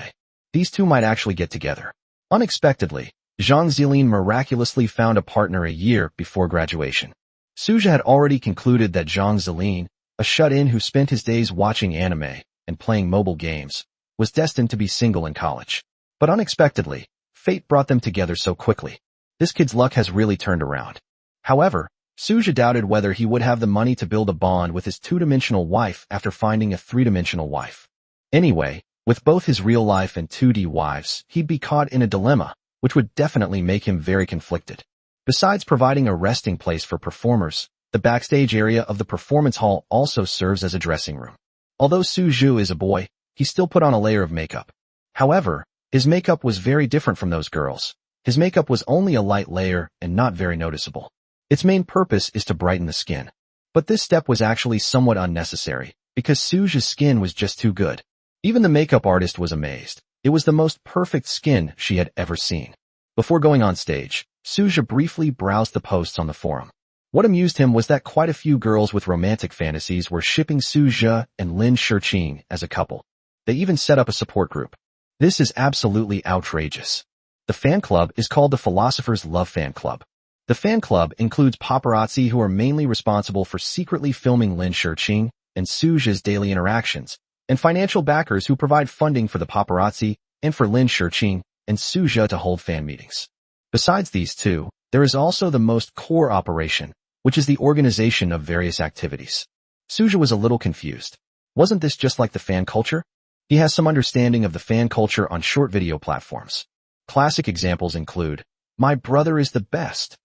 These two might actually get together. Unexpectedly, Zhang Zilin miraculously found a partner a year before graduation. Suju had already concluded that Zhang Zilin, a shut-in who spent his days watching anime and playing mobile games, was destined to be single in college. But unexpectedly, fate brought them together so quickly. This kid's luck has really turned around. However, Suju doubted whether he would have the money to build a bond with his two-dimensional wife after finding a three-dimensional wife. Anyway, with both his real-life and 2D wives, he'd be caught in a dilemma, which would definitely make him very conflicted. Besides providing a resting place for performers, the backstage area of the performance hall also serves as a dressing room. Although Suju is a boy, he still put on a layer of makeup. However, his makeup was very different from those girls. His makeup was only a light layer and not very noticeable. Its main purpose is to brighten the skin. But this step was actually somewhat unnecessary, because Suju's skin was just too good. Even the makeup artist was amazed. It was the most perfect skin she had ever seen. Before going on stage, Suju briefly browsed the posts on the forum. What amused him was that quite a few girls with romantic fantasies were shipping Suju and Lin Shiqing as a couple. They even set up a support group. This is absolutely outrageous. The fan club is called the Philosopher's Love Fan Club. The fan club includes paparazzi who are mainly responsible for secretly filming Lin Shiqing and Suju's daily interactions, and financial backers who provide funding for the paparazzi and for Lin Shiqing and Suju to hold fan meetings. Besides these two, there is also the most core operation, which is the organization of various activities. Suju was a little confused. Wasn't this just like the fan culture? He has some understanding of the fan culture on short video platforms. Classic examples include, "My brother is the best.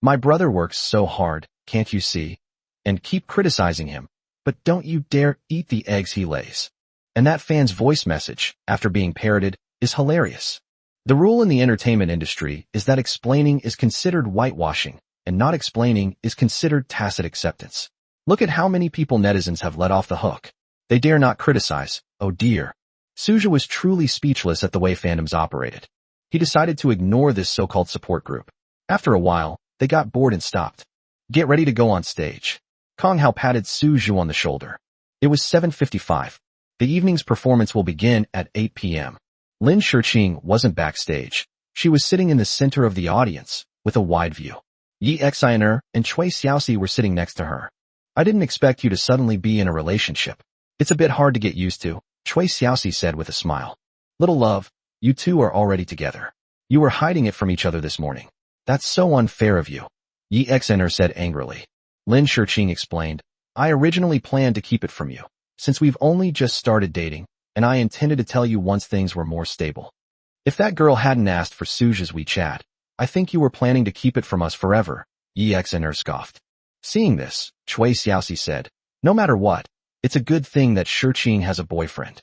My brother works so hard, can't you see? And keep criticizing him, but don't you dare eat the eggs he lays." And that fan's voice message, after being parroted, is hilarious. The rule in the entertainment industry is that explaining is considered whitewashing, and not explaining is considered tacit acceptance. Look at how many people netizens have let off the hook. They dare not criticize, oh dear. Suju was truly speechless at the way fandoms operated. He decided to ignore this so-called support group. After a while, they got bored and stopped. "Get ready to go on stage." Kong Hao patted Suju on the shoulder. It was 7:55. The evening's performance will begin at 8 p.m. Lin Shiqing wasn't backstage. She was sitting in the center of the audience, with a wide view. Yi Xiner and Chui Xiaoxi were sitting next to her. "I didn't expect you to suddenly be in a relationship. It's a bit hard to get used to," Chui Xiaoxi said with a smile. "Little love, you two are already together. You were hiding it from each other this morning. That's so unfair of you," Yi Xiner said angrily. Lin Shiqing explained, "I originally planned to keep it from you, since we've only just started dating, and I intended to tell you once things were more stable. If that girl hadn't asked for Suju's WeChat, I think you were planning to keep it from us forever," Yi Xiner scoffed. Seeing this, Chui Xiaoxi said, "No matter what, it's a good thing that Shiqing has a boyfriend."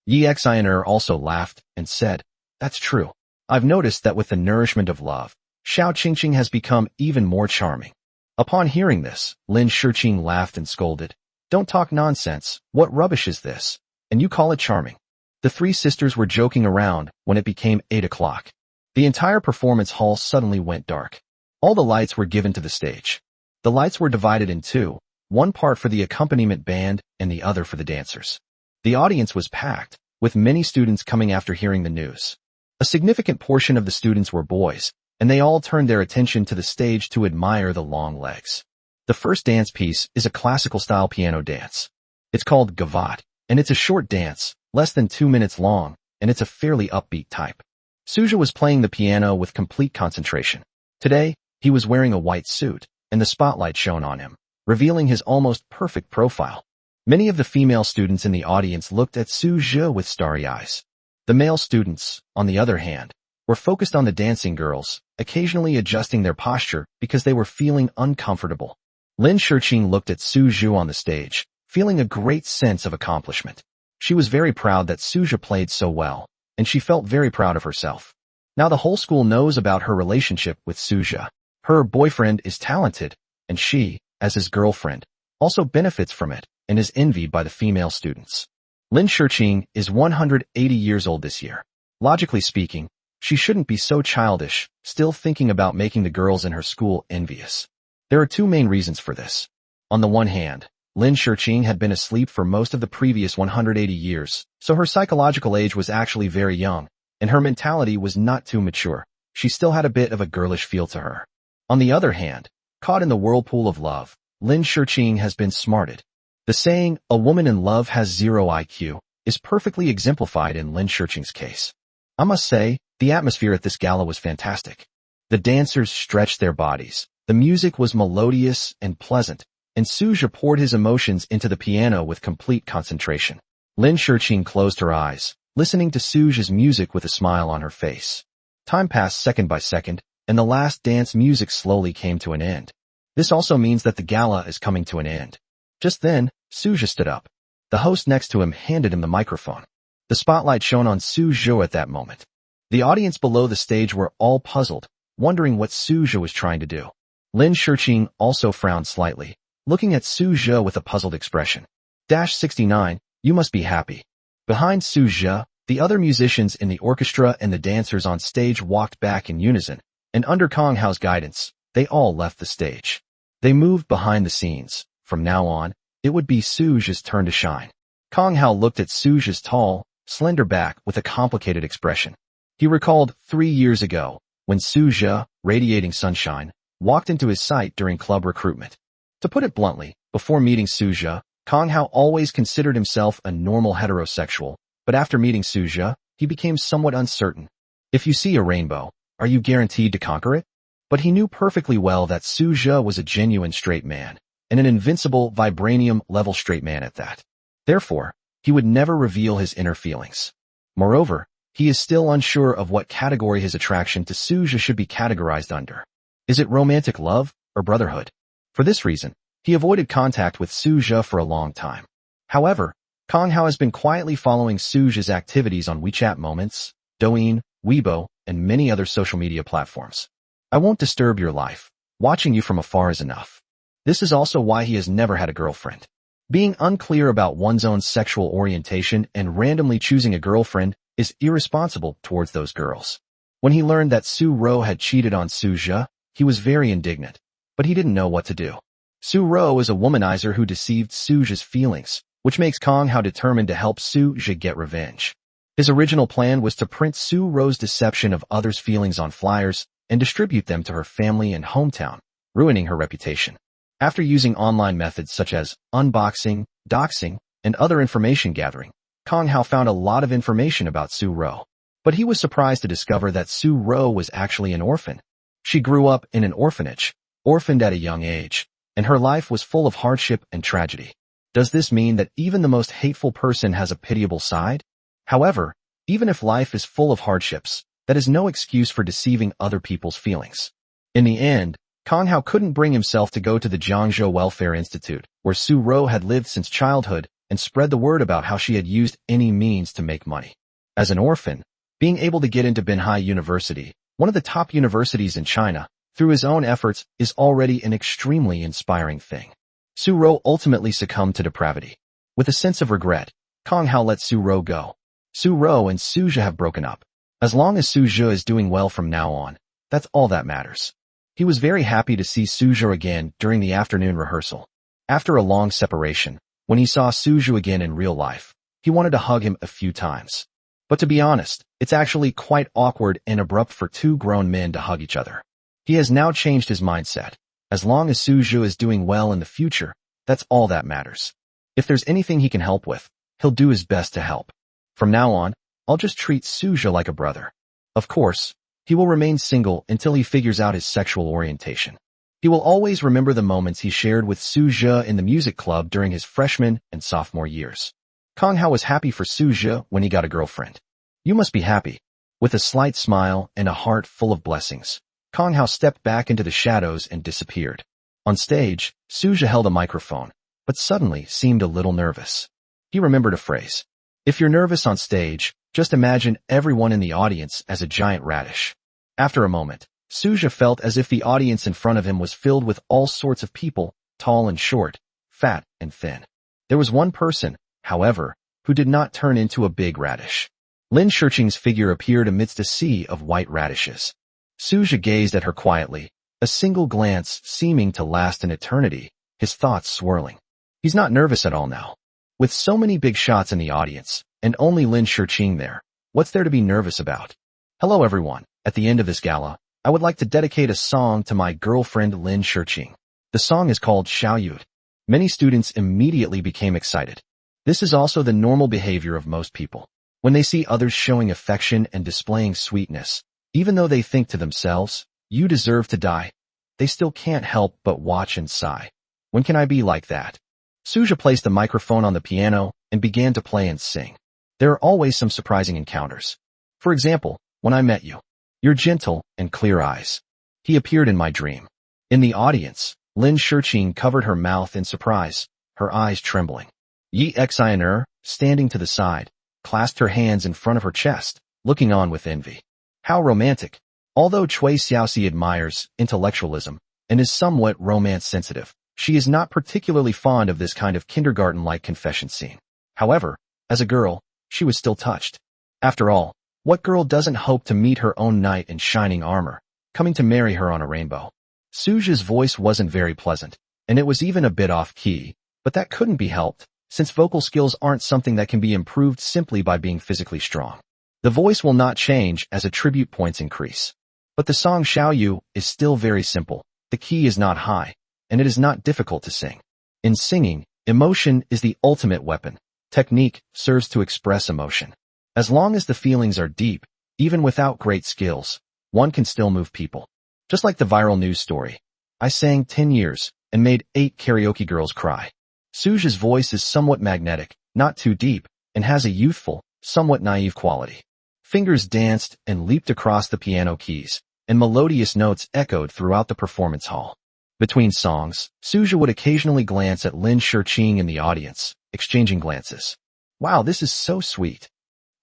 Yi Xiner also laughed and said, "That's true. I've noticed that with the nourishment of love, Xiao Qingqing has become even more charming." Upon hearing this, Lin Shiqing laughed and scolded. Don't talk nonsense. What rubbish is this? And you call it charming? The three sisters were joking around when it became 8 o'clock. The entire performance hall suddenly went dark. All the lights were given to the stage. The lights were divided in two, one part for the accompaniment band and the other for the dancers. The audience was packed, with many students coming after hearing the news. A significant portion of the students were boys, and they all turned their attention to the stage to admire the long legs. The first dance piece is a classical-style piano dance. It's called Gavotte, and it's a short dance, less than 2 minutes long, and it's a fairly upbeat type. Suja was playing the piano with complete concentration. Today, he was wearing a white suit, and the spotlight shone on him, revealing his almost perfect profile. Many of the female students in the audience looked at Suja with starry eyes. The male students, on the other hand, were focused on the dancing girls, occasionally adjusting their posture because they were feeling uncomfortable. Lin Shiqing looked at Suju on the stage, feeling a great sense of accomplishment. She was very proud that Suja played so well, and she felt very proud of herself. Now the whole school knows about her relationship with Suja. Her boyfriend is talented, and she, as his girlfriend, also benefits from it and is envied by the female students. Lin Shiqing is 180 years old this year. Logically speaking, she shouldn't be so childish, still thinking about making the girls in her school envious. There are two main reasons for this. On the one hand, Lin Shiqing had been asleep for most of the previous 180 years, so her psychological age was actually very young, and her mentality was not too mature. She still had a bit of a girlish feel to her. On the other hand, caught in the whirlpool of love, Lin Shiqing has been smarted. The saying, "A woman in love has zero IQ," is perfectly exemplified in Lin Shiqing's case. I must say, the atmosphere at this gala was fantastic. The dancers stretched their bodies, the music was melodious and pleasant, and Suja poured his emotions into the piano with complete concentration. Lin Shiqing closed her eyes, listening to Suja's music with a smile on her face. Time passed second by second, and the last dance music slowly came to an end. This also means that the gala is coming to an end. Just then, Suja stood up. The host next to him handed him the microphone. The spotlight shone on Suja at that moment. The audience below the stage were all puzzled, wondering what Suja was trying to do. Lin Shiqing also frowned slightly, looking at Suja with a puzzled expression. 69, you must be happy. Behind Suja, the other musicians in the orchestra and the dancers on stage walked back in unison, and under Kong Hao's guidance, they all left the stage. They moved behind the scenes. From now on, it would be Suja's turn to shine. Kong Hao looked at Suja's tall, slender back with a complicated expression. He recalled 3 years ago, when Suja, radiating sunshine, walked into his sight during club recruitment. To put it bluntly, before meeting Suja, Kong Hao always considered himself a normal heterosexual, but after meeting Suja, he became somewhat uncertain. If you see a rainbow, are you guaranteed to conquer it? But he knew perfectly well that Suja was a genuine straight man, and an invincible vibranium-level straight man at that. Therefore, he would never reveal his inner feelings. Moreover, he is still unsure of what category his attraction to Suja should be categorized under. Is it romantic love or brotherhood? For this reason, he avoided contact with Suja for a long time. However, Kong Hao has been quietly following Suja's activities on WeChat Moments, Douyin, Weibo, and many other social media platforms. I won't disturb your life. Watching you from afar is enough. This is also why he has never had a girlfriend. Being unclear about one's own sexual orientation and randomly choosing a girlfriend is irresponsible towards those girls. When he learned that Su Ro had cheated on Suja, he was very indignant, but he didn't know what to do. Su Ro is a womanizer who deceived Suja's feelings, which makes Kong Hao determined to help Suja get revenge. His original plan was to print Su Ro's deception of others' feelings on flyers and distribute them to her family and hometown, ruining her reputation. After using online methods such as unboxing, doxing, and other information gathering, Kong Hao found a lot of information about Su Ro. But he was surprised to discover that Su Ro was actually an orphan. She grew up in an orphanage, orphaned at a young age, and her life was full of hardship and tragedy. Does this mean that even the most hateful person has a pitiable side? However, even if life is full of hardships, that is no excuse for deceiving other people's feelings. In the end, Kong Hao couldn't bring himself to go to the Jiangzhou Welfare Institute, where Su Ro had lived since childhood, and spread the word about how she had used any means to make money. As an orphan, being able to get into Benhai University, one of the top universities in China, through his own efforts is already an extremely inspiring thing. Su-ro ultimately succumbed to depravity. With a sense of regret, Kang Hao let Su-ro go. Su-ro and Suja have broken up. As long as Suja is doing well from now on, that's all that matters. He was very happy to see Suja again during the afternoon rehearsal. After a long separation, when he saw Suja again in real life, he wanted to hug him a few times. But to be honest, it's actually quite awkward and abrupt for two grown men to hug each other. He has now changed his mindset. As long as Suja is doing well in the future, that's all that matters. If there's anything he can help with, he'll do his best to help. From now on, I'll just treat Suja like a brother. Of course, he will remain single until he figures out his sexual orientation. He will always remember the moments he shared with Suja in the music club during his freshman and sophomore years. Kang Hao was happy for Suja when he got a girlfriend. You must be happy. With a slight smile and a heart full of blessings, Kang Hao stepped back into the shadows and disappeared. On stage, Suja held a microphone, but suddenly seemed a little nervous. He remembered a phrase. If you're nervous on stage, just imagine everyone in the audience as a giant radish. After a moment, Suja felt as if the audience in front of him was filled with all sorts of people, tall and short, fat and thin. There was one person, however, who did not turn into a big radish. Lin Shirqing's figure appeared amidst a sea of white radishes. Suja gazed at her quietly, a single glance seeming to last an eternity, his thoughts swirling. He's not nervous at all now. With so many big shots in the audience, and only Lin Shirqing there, what's there to be nervous about? Hello everyone, at the end of this gala, I would like to dedicate a song to my girlfriend Lin Shirqing. The song is called Xiaoyu. Many students immediately became excited. This is also the normal behavior of most people. When they see others showing affection and displaying sweetness, even though they think to themselves, you deserve to die, they still can't help but watch and sigh. When can I be like that? Suja placed the microphone on the piano and began to play and sing. There are always some surprising encounters. For example, when I met you, your gentle and clear eyes. He appeared in my dream. In the audience, Lin Shirqing covered her mouth in surprise, her eyes trembling. Yi Xianer, standing to the side, clasped her hands in front of her chest, looking on with envy. How romantic. Although Cui Xiaoxi admires intellectualism and is somewhat romance-sensitive, she is not particularly fond of this kind of kindergarten-like confession scene. However, as a girl, she was still touched. After all, what girl doesn't hope to meet her own knight in shining armor, coming to marry her on a rainbow? Suja's voice wasn't very pleasant, and it was even a bit off-key, but that couldn't be helped, since vocal skills aren't something that can be improved simply by being physically strong. The voice will not change as attribute points increase. But the song Xiaoyu is still very simple, the key is not high, and it is not difficult to sing. In singing, emotion is the ultimate weapon. Technique serves to express emotion. As long as the feelings are deep, even without great skills, one can still move people. Just like the viral news story. I sang 10 years and made 8 karaoke girls cry. Suja's voice is somewhat magnetic, not too deep, and has a youthful, somewhat naive quality. Fingers danced and leaped across the piano keys, and melodious notes echoed throughout the performance hall. Between songs, Suja would occasionally glance at Lin Shirqing in the audience, exchanging glances. Wow, this is so sweet.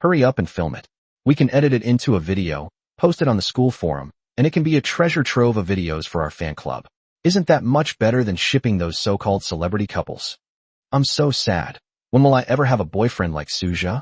Hurry up and film it. We can edit it into a video, post it on the school forum, and it can be a treasure trove of videos for our fan club. Isn't that much better than shipping those so-called celebrity couples? I'm so sad. When will I ever have a boyfriend like Suja?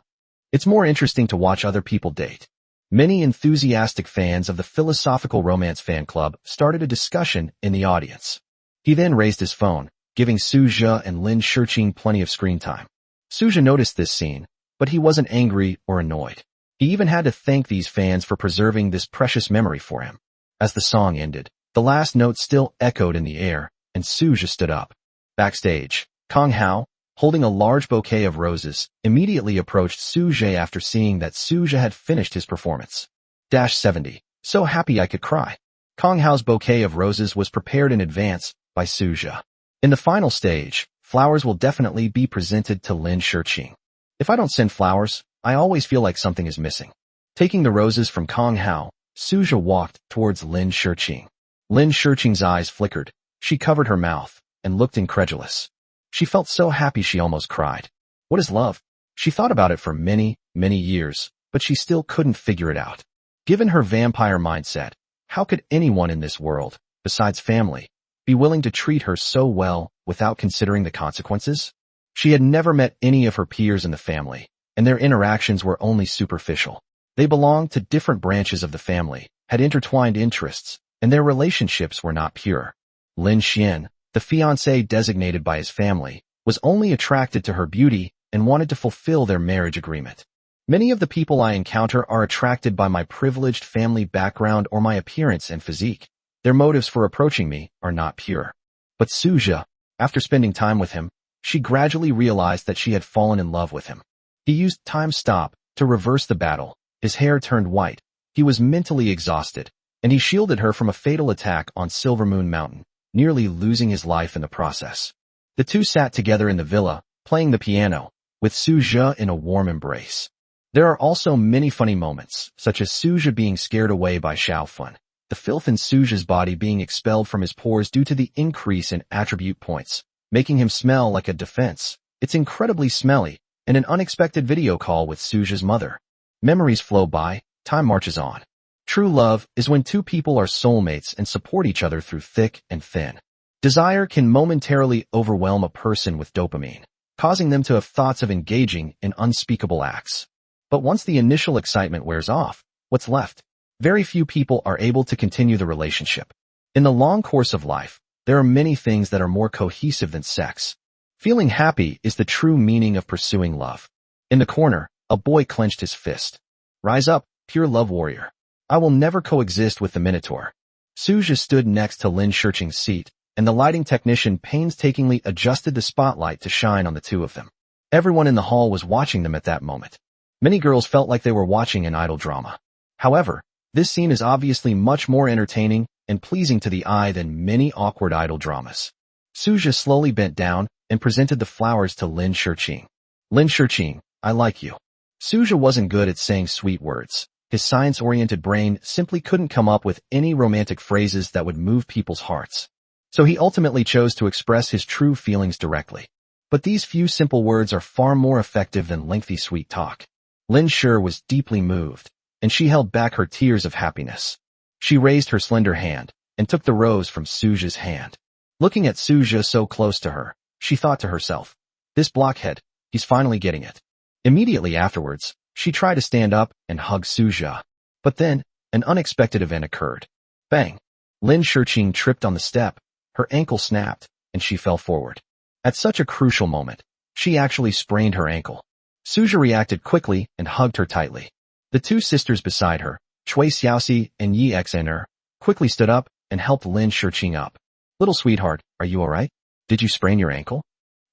It's more interesting to watch other people date. Many enthusiastic fans of the Philosophical Romance fan club started a discussion in the audience. He then raised his phone, giving Suja and Lin Shirqing plenty of screen time. Suja noticed this scene, but he wasn't angry or annoyed. He even had to thank these fans for preserving this precious memory for him. As the song ended, the last note still echoed in the air, and Suja stood up. Backstage, Kang Hao, holding a large bouquet of roses, immediately approached Suja after seeing that Suja had finished his performance. 70. So happy I could cry. Kang Hao's bouquet of roses was prepared in advance by Suja. In the final stage, flowers will definitely be presented to Lin Shirqing. If I don't send flowers, I always feel like something is missing. Taking the roses from Kang Hao, Suja walked towards Lin Shirqing. Lin Shirqing's eyes flickered. She covered her mouth and looked incredulous. She felt so happy she almost cried. What is love? She thought about it for many, many years, but she still couldn't figure it out. Given her vampire mindset, How could anyone in this world, besides family, be willing to treat her so well without considering the consequences? She had never met any of her peers in the family, and their interactions were only superficial. They belonged to different branches of the family, had intertwined interests, and their relationships were not pure. Lin Xian, the fiancé designated by his family, was only attracted to her beauty and wanted to fulfill their marriage agreement. Many of the people I encounter are attracted by my privileged family background or my appearance and physique. Their motives for approaching me are not pure. But Suja, after spending time with him, she gradually realized that she had fallen in love with him. He used time stop to reverse the battle. His hair turned white. He was mentally exhausted, and he shielded her from a fatal attack on Silver Moon Mountain, nearly losing his life in the process. The two sat together in the villa, playing the piano, with Suja in a warm embrace. There are also many funny moments, such as Suja being scared away by Xiaofun, the filth in Suja's body being expelled from his pores due to the increase in attribute points, making him smell like a defense. It's incredibly smelly, and an unexpected video call with Suja's mother. Memories flow by, time marches on. True love is when two people are soulmates and support each other through thick and thin. Desire can momentarily overwhelm a person with dopamine, causing them to have thoughts of engaging in unspeakable acts. But once the initial excitement wears off, what's left? Very few people are able to continue the relationship. In the long course of life, there are many things that are more cohesive than sex. Feeling happy is the true meaning of pursuing love. In the corner, a boy clenched his fist. Rise up, pure love warrior. I will never coexist with the Minotaur. Suja stood next to Lin Shirqing's seat, and the lighting technician painstakingly adjusted the spotlight to shine on the two of them. Everyone in the hall was watching them at that moment. Many girls felt like they were watching an idol drama. However, this scene is obviously much more entertaining and pleasing to the eye than many awkward idol dramas. Suja slowly bent down and presented the flowers to Lin Shirqing. Lin Shirqing, I like you. Suja wasn't good at saying sweet words. His science-oriented brain simply couldn't come up with any romantic phrases that would move people's hearts. So he ultimately chose to express his true feelings directly. But these few simple words are far more effective than lengthy sweet talk. Lin Shir was deeply moved, and she held back her tears of happiness. She raised her slender hand and took the rose from Suja's hand. Looking at Suja so close to her, she thought to herself, this blockhead, he's finally getting it. Immediately afterwards, she tried to stand up and hug Suja. But then, an unexpected event occurred. Bang! Lin Shirqing tripped on the step, her ankle snapped, and she fell forward. At such a crucial moment, she actually sprained her ankle. Suja reacted quickly and hugged her tightly. The two sisters beside her, Cui Xiaoxi and Yi Xener, quickly stood up and helped Lin Shirqing up. Little sweetheart, are you alright? Did you sprain your ankle?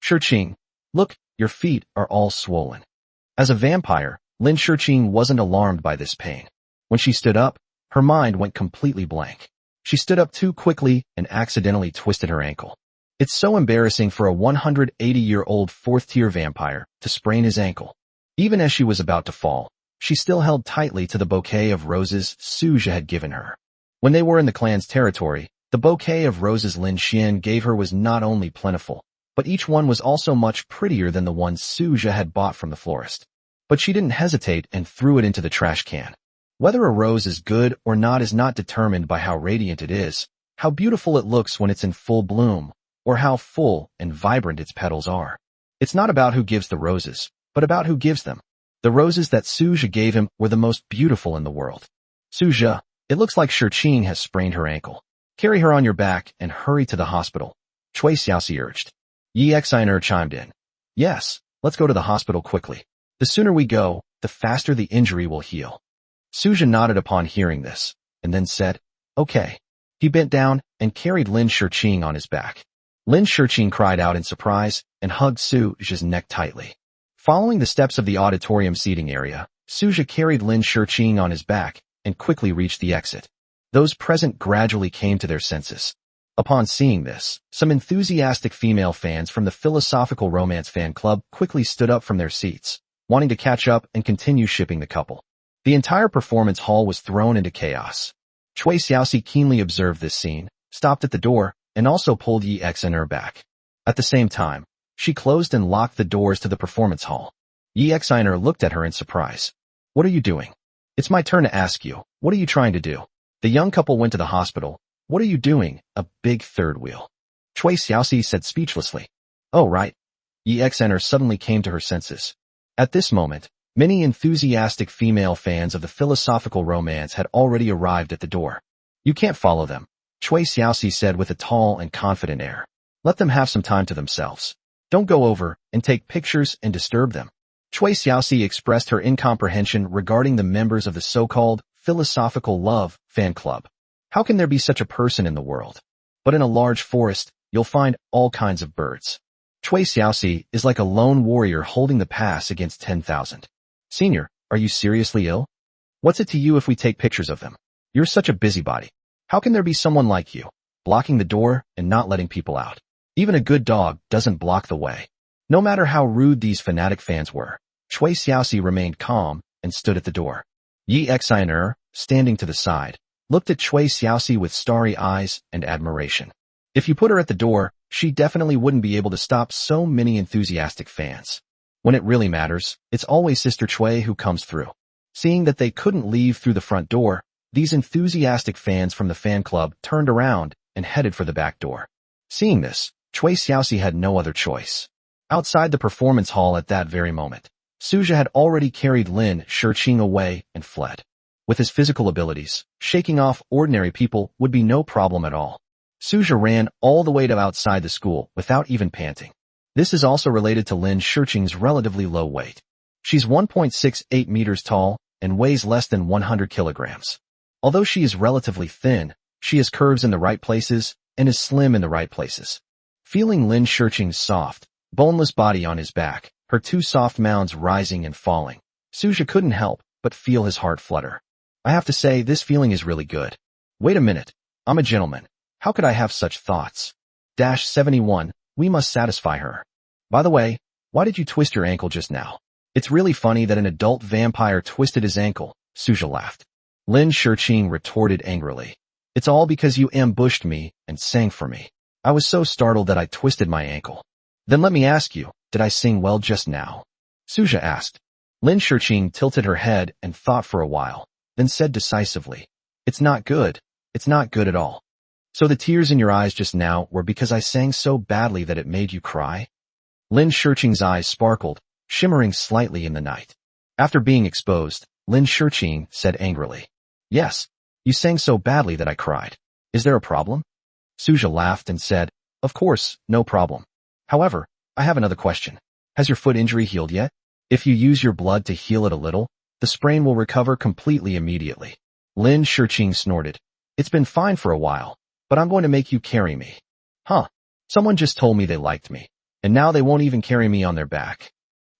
Shirqing, look, your feet are all swollen. As a vampire, Lin Shirqing wasn't alarmed by this pain. When she stood up, her mind went completely blank. She stood up too quickly and accidentally twisted her ankle. It's so embarrassing for a 180-year-old fourth-tier vampire to sprain his ankle. Even as she was about to fall, she still held tightly to the bouquet of roses Suja had given her. When they were in the clan's territory, the bouquet of roses Lin Xian gave her was not only plentiful, but each one was also much prettier than the ones Suja had bought from the florist. But she didn't hesitate and threw it into the trash can. Whether a rose is good or not is not determined by how radiant it is, how beautiful it looks when it's in full bloom, or how full and vibrant its petals are. It's not about who gives the roses, but about who gives them. The roses that Suja gave him were the most beautiful in the world. Suja, it looks like Shirqing has sprained her ankle. Carry her on your back and hurry to the hospital, Cui Xiaoxi urged. Yi Xiner chimed in. Yes, let's go to the hospital quickly. The sooner we go, the faster the injury will heal. Suja nodded upon hearing this, and then said, okay. He bent down and carried Lin Shirqing on his back. Lin Shirqing cried out in surprise and hugged Suja's neck tightly. Following the steps of the auditorium seating area, Suja carried Lin Shirqing on his back and quickly reached the exit. Those present gradually came to their senses. Upon seeing this, some enthusiastic female fans from the Philosophical Romance fan club quickly stood up from their seats, wanting to catch up and continue shipping the couple. The entire performance hall was thrown into chaos. Cui Xiaoxi keenly observed this scene, stopped at the door, and also pulled Yi Xener back. At the same time, she closed and locked the doors to the performance hall. Yi Xener looked at her in surprise. What are you doing? It's my turn to ask you, what are you trying to do? The young couple went to the hospital. What are you doing? A big third wheel. Chui Xiaoxi said speechlessly. Oh, right. Yi Xener suddenly came to her senses. At this moment, many enthusiastic female fans of the philosophical romance had already arrived at the door. You can't follow them, Chui Xiaoxi said with a tall and confident air. Let them have some time to themselves. Don't go over and take pictures and disturb them. Chui Xiaoxi expressed her incomprehension regarding the members of the so-called philosophical love fan club. How can there be such a person in the world? But in a large forest, you'll find all kinds of birds. Chui Xiaoxi is like a lone warrior holding the pass against 10,000. Senior, are you seriously ill? What's it to you if we take pictures of them? You're such a busybody. How can there be someone like you, blocking the door and not letting people out? Even a good dog doesn't block the way. No matter how rude these fanatic fans were, Chui Xiaoxi remained calm and stood at the door. Yi Xener, standing to the side, looked at Chui Xiaoxi with starry eyes and admiration. If you put her at the door, she definitely wouldn't be able to stop so many enthusiastic fans. When it really matters, it's always Sister Chui who comes through. Seeing that they couldn't leave through the front door, these enthusiastic fans from the fan club turned around and headed for the back door. Seeing this, Chui Xiaoxi had no other choice. Outside the performance hall at that very moment, Suja had already carried Lin Shiqing away and fled. With his physical abilities, shaking off ordinary people would be no problem at all. Suja ran all the way to outside the school without even panting. This is also related to Lin Shiqing's relatively low weight. She's 1.68 meters tall and weighs less than 100 kilograms. Although she is relatively thin, she has curves in the right places and is slim in the right places. Feeling Lin Shiqing's soft, boneless body on his back, her two soft mounds rising and falling, Suja couldn't help but feel his heart flutter. I have to say, this feeling is really good. Wait a minute, I'm a gentleman. How could I have such thoughts? 71, we must satisfy her. By the way, why did you twist your ankle just now? It's really funny that an adult vampire twisted his ankle, Suja laughed. Lin Shiqing retorted angrily. It's all because you ambushed me and sang for me. I was so startled that I twisted my ankle. Then let me ask you, did I sing well just now? Suja asked. Lin Shiqing tilted her head and thought for a while, then said decisively, It's not good. It's not good at all. So the tears in your eyes just now were because I sang so badly that it made you cry? Lin Shiqing's eyes sparkled, shimmering slightly in the night. After being exposed, Lin Shiqing said angrily, Yes, you sang so badly that I cried. Is there a problem? Suja laughed and said, Of course, no problem. However, I have another question. Has your foot injury healed yet? If you use your blood to heal it a little, the sprain will recover completely immediately. Lin Shiqing snorted. It's been fine for a while, but I'm going to make you carry me. Huh. Someone just told me they liked me, and now they won't even carry me on their back.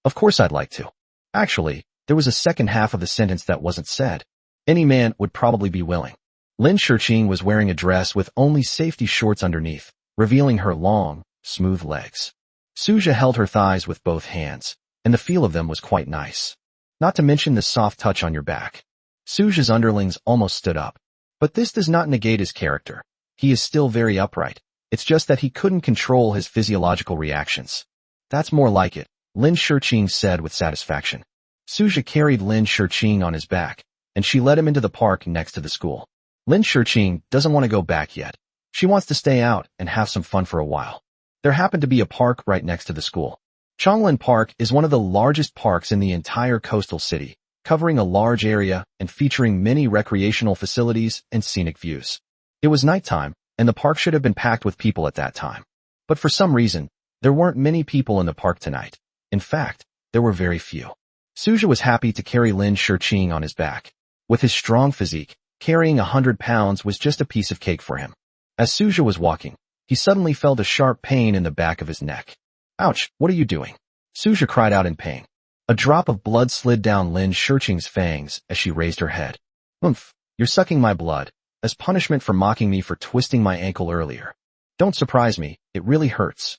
Of course I'd like to. Actually, there was a second half of the sentence that wasn't said. Any man would probably be willing. Lin Shiqing was wearing a dress with only safety shorts underneath, revealing her long, smooth legs. Suja held her thighs with both hands, and the feel of them was quite nice. Not to mention the soft touch on your back. Suja's underlings almost stood up. But this does not negate his character. He is still very upright. It's just that he couldn't control his physiological reactions. That's more like it, Lin Shiqing said with satisfaction. Suja carried Lin Shiqing on his back, and she led him into the park next to the school. Lin Shiqing doesn't want to go back yet. She wants to stay out and have some fun for a while. There happened to be a park right next to the school. Chonglin Park is one of the largest parks in the entire coastal city, covering a large area and featuring many recreational facilities and scenic views. It was nighttime, and the park should have been packed with people at that time. But for some reason, there weren't many people in the park tonight. In fact, there were very few. Suja was happy to carry Lin Shiqing on his back. With his strong physique, carrying 100 pounds was just a piece of cake for him. As Suja was walking, he suddenly felt a sharp pain in the back of his neck. Ouch, what are you doing? Suja cried out in pain. A drop of blood slid down Lin Shiqing's fangs as she raised her head. Oomph, you're sucking my blood, as punishment for mocking me for twisting my ankle earlier. Don't surprise me, it really hurts.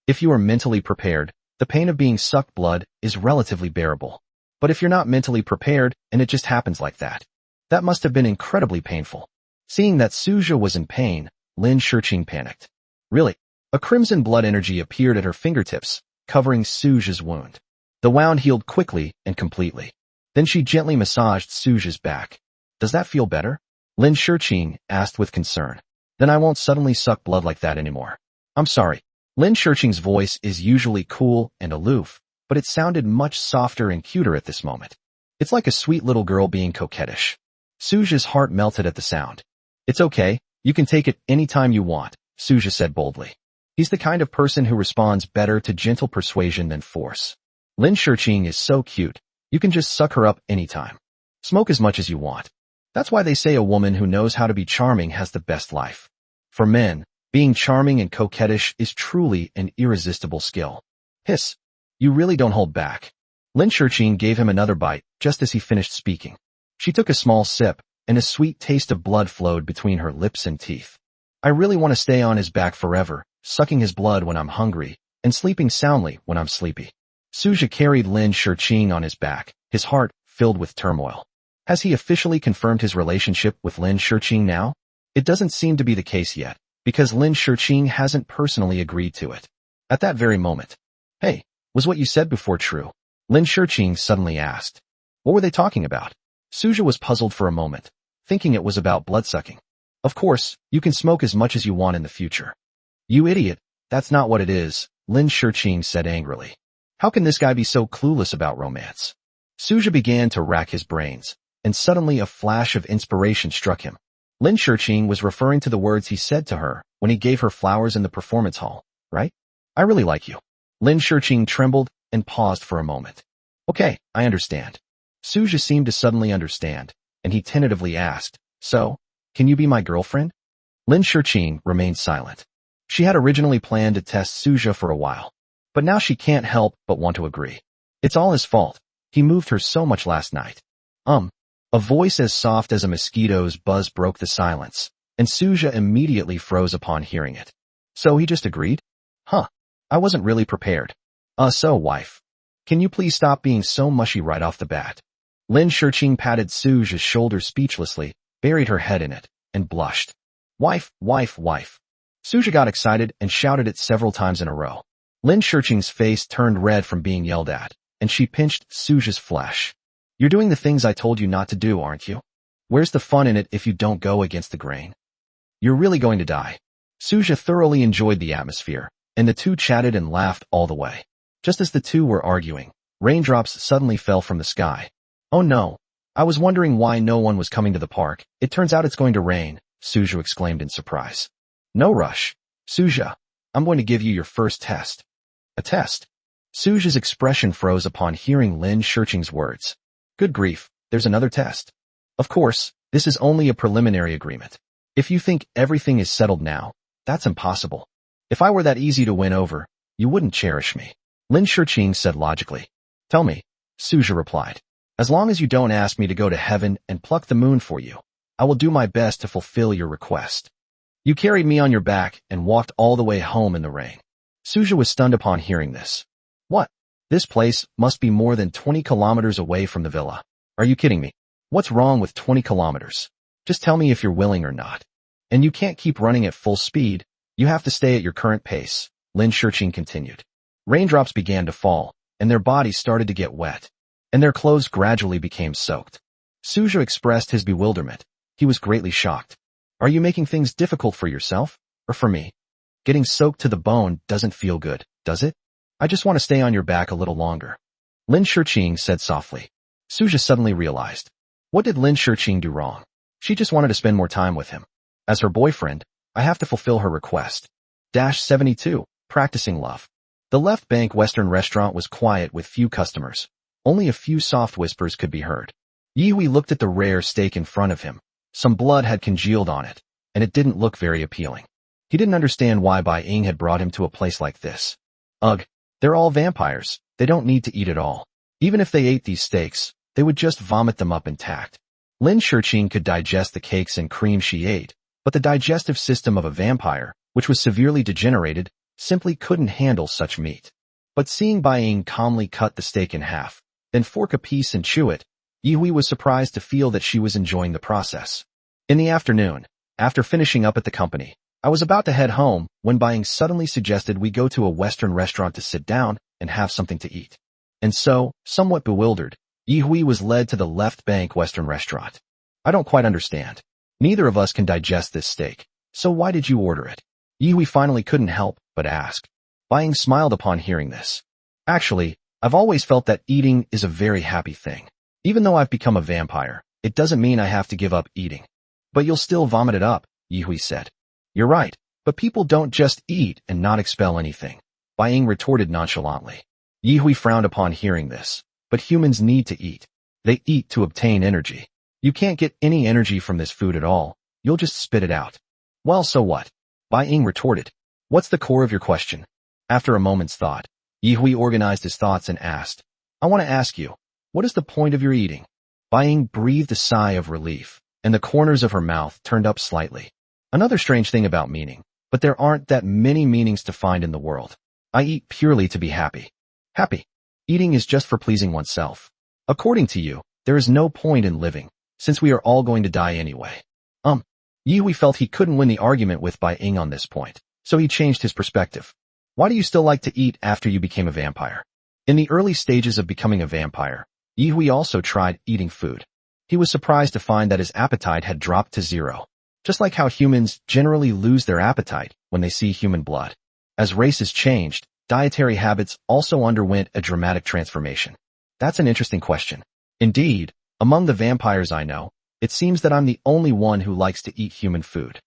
If you are mentally prepared, the pain of being sucked blood is relatively bearable. But if you're not mentally prepared and it just happens like that, that must have been incredibly painful. Seeing that Suja was in pain, Lin Shiqing panicked. Really? A crimson blood energy appeared at her fingertips, covering Suja's wound. The wound healed quickly and completely. Then she gently massaged Suja's back. Does that feel better? Lin Shiqing asked with concern. Then I won't suddenly suck blood like that anymore. I'm sorry. Lin Shiqing's voice is usually cool and aloof, but it sounded much softer and cuter at this moment. It's like a sweet little girl being coquettish. Suja's heart melted at the sound. It's okay, you can take it any time you want, Suja said boldly. He's the kind of person who responds better to gentle persuasion than force. Lin Shiqing is so cute, you can just suck her up anytime. Smoke as much as you want. That's why they say a woman who knows how to be charming has the best life. For men, being charming and coquettish is truly an irresistible skill. Hiss. You really don't hold back. Lin Shiqing gave him another bite just as he finished speaking. She took a small sip, and a sweet taste of blood flowed between her lips and teeth. I really want to stay on his back forever, sucking his blood when I'm hungry, and sleeping soundly when I'm sleepy. Suja carried Lin Shiqing on his back, his heart filled with turmoil. Has he officially confirmed his relationship with Lin Shiqing now? It doesn't seem to be the case yet, because Lin Shiqing hasn't personally agreed to it. At that very moment. Hey, was what you said before true? Lin Shiqing suddenly asked. What were they talking about? Suja was puzzled for a moment, thinking it was about bloodsucking. Of course, you can smoke as much as you want in the future. You idiot, that's not what it is, Lin Shiqing said angrily. How can this guy be so clueless about romance? Suja began to rack his brains, and suddenly a flash of inspiration struck him. Lin Shiqing was referring to the words he said to her when he gave her flowers in the performance hall, right? I really like you. Lin Shiqing trembled and paused for a moment. Okay, I understand. Suja seemed to suddenly understand, and he tentatively asked, so, can you be my girlfriend? Lin Shiqing remained silent. She had originally planned to test Suja for a while, but now she can't help but want to agree. It's all his fault. He moved her so much last night. A voice as soft as a mosquito's buzz broke the silence, and Suja immediately froze upon hearing it. So he just agreed? Huh. I wasn't really prepared. So wife. Can you please stop being so mushy right off the bat? Lin Shiqing patted Suja's shoulder speechlessly, buried her head in it, and blushed. Wife, wife, wife. Suja got excited and shouted it several times in a row. Lin Shiqing's face turned red from being yelled at, and she pinched Suja's flesh. You're doing the things I told you not to do, aren't you? Where's the fun in it if you don't go against the grain? You're really going to die. Suja thoroughly enjoyed the atmosphere, and the two chatted and laughed all the way. Just as the two were arguing, raindrops suddenly fell from the sky. Oh no, I was wondering why no one was coming to the park. It turns out it's going to rain, Suja exclaimed in surprise. No rush. Suja, I'm going to give you your first test. A test? Suja's expression froze upon hearing Lin Shiqing's words. Good grief, there's another test. Of course, this is only a preliminary agreement. If you think everything is settled now, that's impossible. If I were that easy to win over, you wouldn't cherish me. Lin Shiqing said logically. Tell me, Suja replied. As long as you don't ask me to go to heaven and pluck the moon for you, I will do my best to fulfill your request. You carried me on your back and walked all the way home in the rain. Suja was stunned upon hearing this. What? This place must be more than 20 kilometers away from the villa. Are you kidding me? What's wrong with 20 kilometers? Just tell me if you're willing or not. And you can't keep running at full speed. You have to stay at your current pace, Lin Shiqing continued. Raindrops began to fall, and their bodies started to get wet, and their clothes gradually became soaked. Suja expressed his bewilderment. He was greatly shocked. Are you making things difficult for yourself, or for me? Getting soaked to the bone doesn't feel good, does it? I just want to stay on your back a little longer. Lin Shiqing said softly. Suja suddenly realized. What did Lin Shiqing do wrong? She just wanted to spend more time with him. As her boyfriend, I have to fulfill her request. 72. Practicing love. The Left Bank Western restaurant was quiet with few customers. Only a few soft whispers could be heard. Yihui looked at the rare steak in front of him. Some blood had congealed on it, and it didn't look very appealing. He didn't understand why Bai Ying had brought him to a place like this. Ugh, they're all vampires. They don't need to eat at all. Even if they ate these steaks, they would just vomit them up intact. Lin Shiqing could digest the cakes and cream she ate, but the digestive system of a vampire, which was severely degenerated, simply couldn't handle such meat. But seeing Bai Ying calmly cut the steak in half, then fork a piece and chew it, Yihui was surprised to feel that she was enjoying the process. In the afternoon, after finishing up at the company, I was about to head home when Bai Ying suddenly suggested we go to a Western restaurant to sit down and have something to eat. And so, somewhat bewildered, Yihui was led to the Left Bank Western restaurant. I don't quite understand. Neither of us can digest this steak, so why did you order it? Yi finally couldn't help but ask. Bai smiled upon hearing this. Actually, I've always felt that eating is a very happy thing. Even though I've become a vampire, it doesn't mean I have to give up eating. But you'll still vomit it up, Yi said. You're right, but people don't just eat and not expel anything, Bai retorted nonchalantly. Yi frowned upon hearing this. But humans need to eat. They eat to obtain energy. You can't get any energy from this food at all. You'll just spit it out. Well, so what? Bai retorted. What's the core of your question? After a moment's thought, Yi organized his thoughts and asked, I want to ask you, what is the point of your eating? Bai breathed a sigh of relief, and the corners of her mouth turned up slightly. Another strange thing about meaning, but there aren't that many meanings to find in the world. I eat purely to be happy. Happy. Eating is just for pleasing oneself. According to you, there is no point in living, since we are all going to die anyway. Yi felt he couldn't win the argument with Bai on this point, so he changed his perspective. Why do you still like to eat after you became a vampire? In the early stages of becoming a vampire, Yi also tried eating food. He was surprised to find that his appetite had dropped to zero. Just like how humans generally lose their appetite when they see human blood. As races changed, dietary habits also underwent a dramatic transformation. That's an interesting question. Indeed, among the vampires I know, it seems that I'm the only one who likes to eat human food.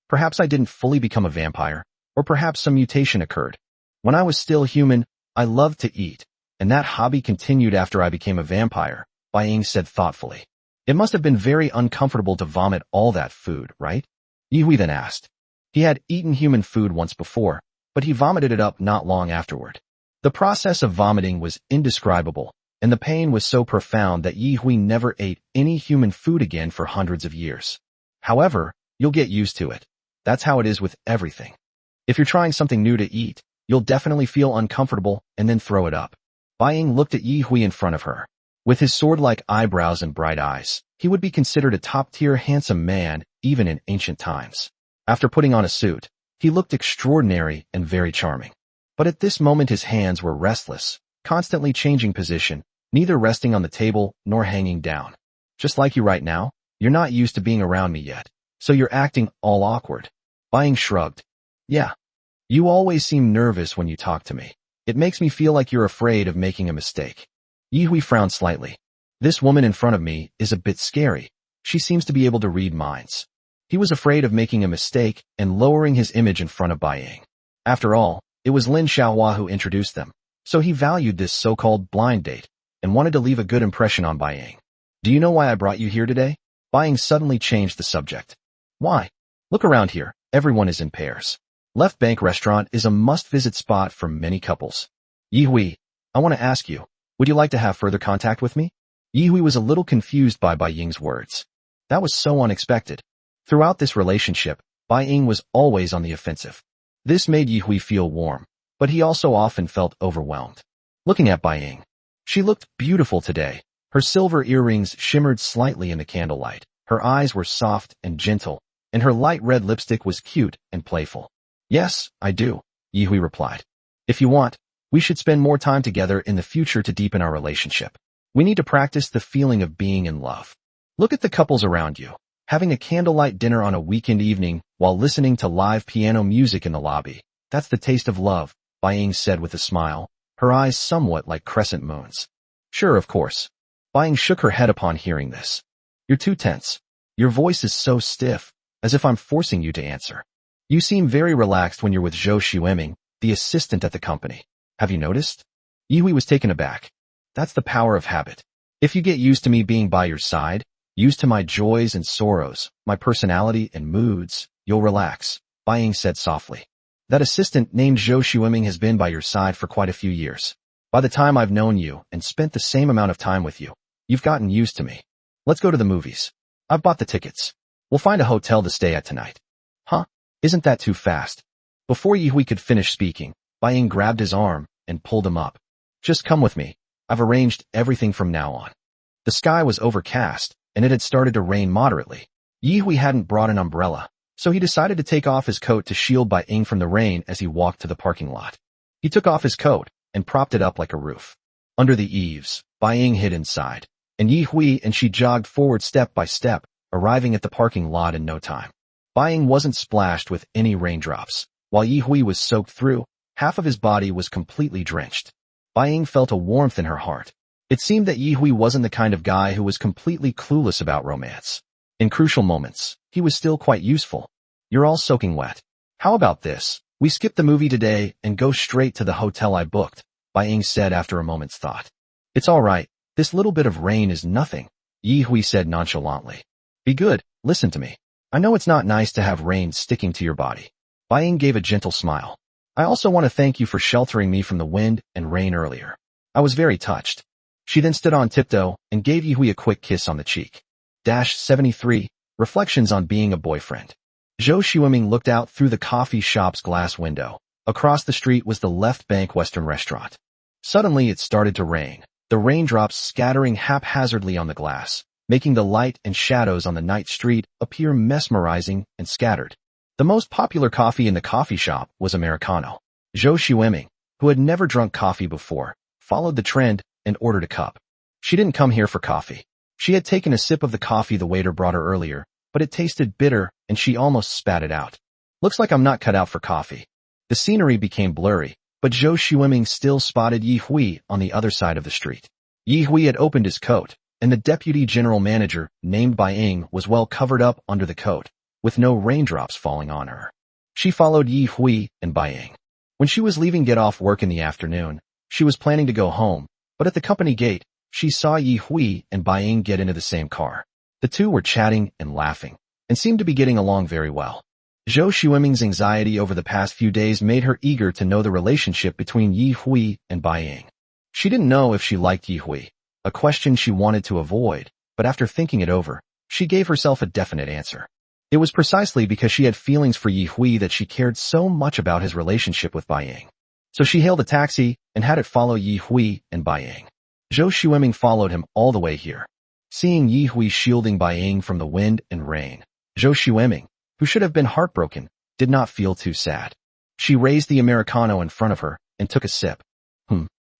Perhaps I didn't fully become a vampire, or perhaps some mutation occurred. When I was still human, I loved to eat, and that hobby continued after I became a vampire, Bai said thoughtfully. It must have been very uncomfortable to vomit all that food, right? Yi then asked. He had eaten human food once before, but he vomited it up not long afterward. The process of vomiting was indescribable, and the pain was so profound that Yi never ate any human food again for hundreds of years. However, you'll get used to it. That's how it is with everything. If you're trying something new to eat, you'll definitely feel uncomfortable and then throw it up. Bai looked at Yi in front of her. With his sword-like eyebrows and bright eyes, he would be considered a top-tier handsome man even in ancient times. After putting on a suit, he looked extraordinary and very charming. But at this moment his hands were restless, constantly changing position, neither resting on the table nor hanging down. Just like you right now, you're not used to being around me yet, so you're acting all awkward. Bai shrugged. Yeah. You always seem nervous when you talk to me. It makes me feel like you're afraid of making a mistake. Yi frowned slightly. This woman in front of me is a bit scary. She seems to be able to read minds. He was afraid of making a mistake and lowering his image in front of Bai. After all, it was Lin Xiaohua who introduced them, so he valued this so-called blind date and wanted to leave a good impression on Bai. Do you know why I brought you here today? Bai suddenly changed the subject. Why? Look around here, everyone is in pairs. Left Bank Restaurant is a must-visit spot for many couples. Yi, I want to ask you, would you like to have further contact with me? Yi was a little confused by Bai Ying's words. That was so unexpected. Throughout this relationship, Bai Ying was always on the offensive. This made Yi feel warm, but he also often felt overwhelmed. Looking at Bai Ying, she looked beautiful today. Her silver earrings shimmered slightly in the candlelight. Her eyes were soft and gentle, and her light red lipstick was cute and playful. Yes, I do, Yi replied. If you want, we should spend more time together in the future to deepen our relationship. We need to practice the feeling of being in love. Look at the couples around you, having a candlelight dinner on a weekend evening while listening to live piano music in the lobby. That's the taste of love, Bai said with a smile, her eyes somewhat like crescent moons. Sure, of course. Bai shook her head upon hearing this. You're too tense. Your voice is so stiff, as if I'm forcing you to answer. You seem very relaxed when you're with Zhou Xueming, the assistant at the company. Have you noticed? Yi was taken aback. That's the power of habit. If you get used to me being by your side, used to my joys and sorrows, my personality and moods, you'll relax, Bai said softly. That assistant named Zhou Xueming has been by your side for quite a few years. By the time I've known you and spent the same amount of time with you, you've gotten used to me. Let's go to the movies. I've bought the tickets. We'll find a hotel to stay at tonight. Huh? Isn't that too fast? Before Yi could finish speaking, Bai grabbed his arm and pulled him up. Just come with me. I've arranged everything from now on. The sky was overcast, and it had started to rain moderately. Yi hadn't brought an umbrella, so he decided to take off his coat to shield Bai from the rain as he walked to the parking lot. He took off his coat and propped it up like a roof. Under the eaves, Bai hid inside, and Yi and she jogged forward step by step, arriving at the parking lot in no time. Bai wasn't splashed with any raindrops. While Yi Hui was soaked through, half of his body was completely drenched. Bai felt a warmth in her heart. It seemed that Yi Hui wasn't the kind of guy who was completely clueless about romance. In crucial moments, he was still quite useful. You're all soaking wet. How about this? We skip the movie today and go straight to the hotel I booked, Bai said after a moment's thought. It's all right. This little bit of rain is nothing, Yi Hui said nonchalantly. Be good, listen to me. I know it's not nice to have rain sticking to your body. Bai gave a gentle smile. I also want to thank you for sheltering me from the wind and rain earlier. I was very touched. She then stood on tiptoe and gave Yi Hui a quick kiss on the cheek. 73. Reflections on being a boyfriend. Zhou Xueming looked out through the coffee shop's glass window. Across the street was the Left Bank Western restaurant. Suddenly it started to rain, the raindrops scattering haphazardly on the glass, making the light and shadows on the night street appear mesmerizing and scattered. The most popular coffee in the coffee shop was Americano. Zhou Xueming, who had never drunk coffee before, followed the trend and ordered a cup. She didn't come here for coffee. She had taken a sip of the coffee the waiter brought her earlier, but it tasted bitter and she almost spat it out. Looks like I'm not cut out for coffee. The scenery became blurry, but Zhou Xueming still spotted Yi Hui on the other side of the street. Yi Hui had opened his coat, and the deputy general manager, named Bai, was well covered up under the coat, with no raindrops falling on her. She followed Yi Hui and Bai. When she was leaving get off work in the afternoon, she was planning to go home, but at the company gate, she saw Yi Hui and Bai get into the same car. The two were chatting and laughing, and seemed to be getting along very well. Zhou Xueming's anxiety over the past few days made her eager to know the relationship between Yi Hui and Bai. She didn't know if she liked Yi Hui, a question she wanted to avoid, but after thinking it over, she gave herself a definite answer. It was precisely because she had feelings for Yi Hui that she cared so much about his relationship with Bai. So she hailed a taxi and had it follow Yi Hui and Bai. Zhou Xueming followed him all the way here. Seeing Yi Hui shielding Bai from the wind and rain, Zhou Xueming, who should have been heartbroken, did not feel too sad. She raised the Americano in front of her and took a sip.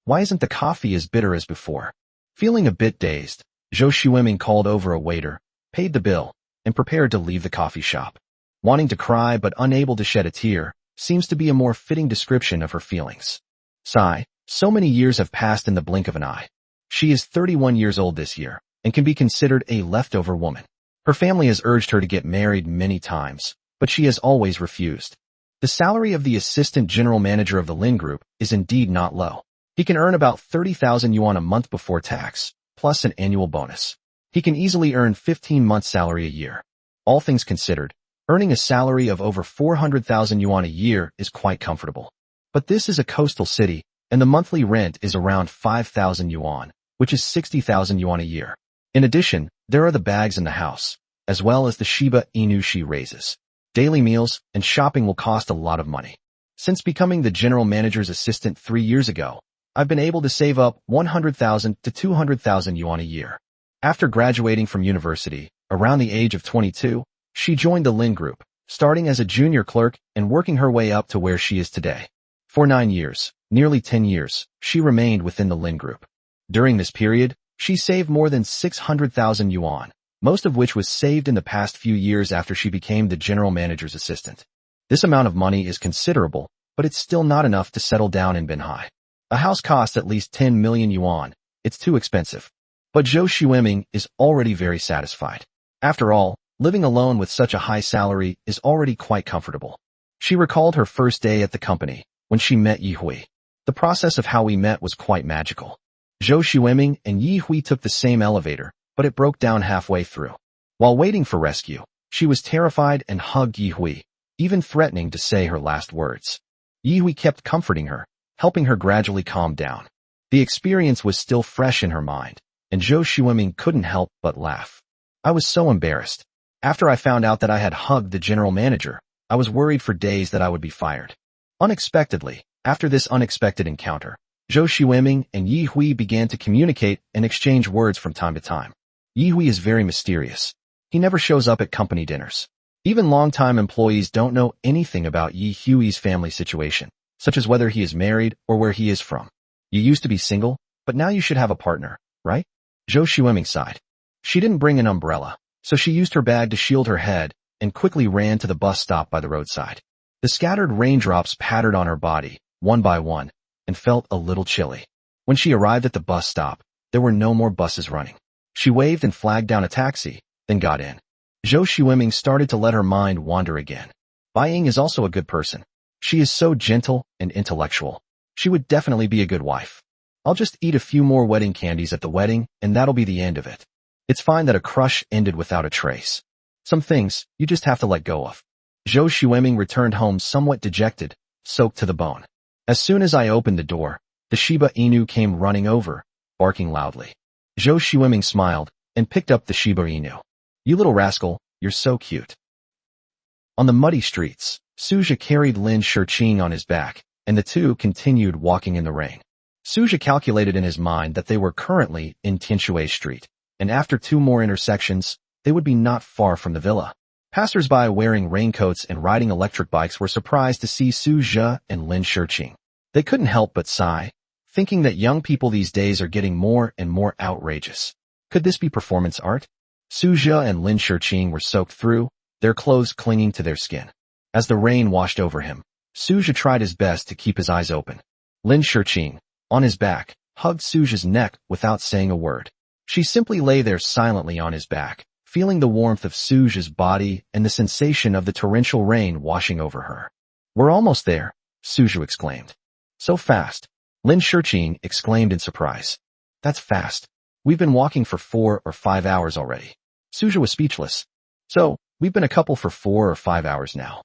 Why isn't the coffee as bitter as before? Feeling a bit dazed, Zhou Xueming called over a waiter, paid the bill, and prepared to leave the coffee shop. Wanting to cry but unable to shed a tear seems to be a more fitting description of her feelings. Sigh, so many years have passed in the blink of an eye. She is 31 years old this year and can be considered a leftover woman. Her family has urged her to get married many times, but she has always refused. The salary of the assistant general manager of the Lin Group is indeed not low. He can earn about 30,000 yuan a month before tax, plus an annual bonus. He can easily earn 15 months' salary a year. All things considered, earning a salary of over 400,000 yuan a year is quite comfortable. But this is a coastal city, and the monthly rent is around 5,000 yuan, which is 60,000 yuan a year. In addition, there are the bags in the house, as well as the Shiba Inu she raises. Daily meals and shopping will cost a lot of money. Since becoming the general manager's assistant 3 years ago, I've been able to save up 100,000 to 200,000 yuan a year. After graduating from university, around the age of 22, she joined the Lin Group, starting as a junior clerk and working her way up to where she is today. For 9 years, nearly 10 years, she remained within the Lin Group. During this period, she saved more than 600,000 yuan, most of which was saved in the past few years after she became the general manager's assistant. This amount of money is considerable, but it's still not enough to settle down in Binhai. A house costs at least 10 million yuan. It's too expensive. But Zhou Xueming is already very satisfied. After all, living alone with such a high salary is already quite comfortable. She recalled her first day at the company, when she met Yi Hui. The process of how we met was quite magical. Zhou Xueming and Yi Hui took the same elevator, but it broke down halfway through. While waiting for rescue, she was terrified and hugged Yi Hui, even threatening to say her last words. Yi Hui kept comforting her, helping her gradually calm down. The experience was still fresh in her mind, and Zhou Xueming couldn't help but laugh. I was so embarrassed. After I found out that I had hugged the general manager, I was worried for days that I would be fired. Unexpectedly, after this unexpected encounter, Zhou Xueming and Yi Hui began to communicate and exchange words from time to time. Yi Hui is very mysterious. He never shows up at company dinners. Even longtime employees don't know anything about Yi Hui's family situation, such as whether he is married or where he is from. You used to be single, but now you should have a partner, right? Zhou Xueming sighed. She didn't bring an umbrella, so she used her bag to shield her head and quickly ran to the bus stop by the roadside. The scattered raindrops pattered on her body, one by one, and felt a little chilly. When she arrived at the bus stop, there were no more buses running. She waved and flagged down a taxi, then got in. Zhou Xueming started to let her mind wander again. Bai Ying is also a good person. She is so gentle and intellectual. She would definitely be a good wife. I'll just eat a few more wedding candies at the wedding, and that'll be the end of it. It's fine that a crush ended without a trace. Some things, you just have to let go of. Zhou Xueming returned home somewhat dejected, soaked to the bone. As soon as I opened the door, the Shiba Inu came running over, barking loudly. Zhou Xueming smiled and picked up the Shiba Inu. You little rascal, you're so cute. On the muddy streets, Suja carried Lin Shiqing on his back, and the two continued walking in the rain. Suja calculated in his mind that they were currently in Tianshui Street, and after 2 more intersections, they would be not far from the villa. Passers-by wearing raincoats and riding electric bikes were surprised to see Suja and Lin Shiqing. They couldn't help but sigh, thinking that young people these days are getting more and more outrageous. Could this be performance art? Suja and Lin Shiqing were soaked through, their clothes clinging to their skin. As the rain washed over him, Suja tried his best to keep his eyes open. Lin Shiqing, on his back, hugged Suja's neck without saying a word. She simply lay there silently on his back, feeling the warmth of Suja's body and the sensation of the torrential rain washing over her. We're almost there, Suja exclaimed. So fast. Lin Shiqing exclaimed in surprise. That's fast. We've been walking for 4 or 5 hours already. Suja was speechless. So, we've been a couple for 4 or 5 hours now.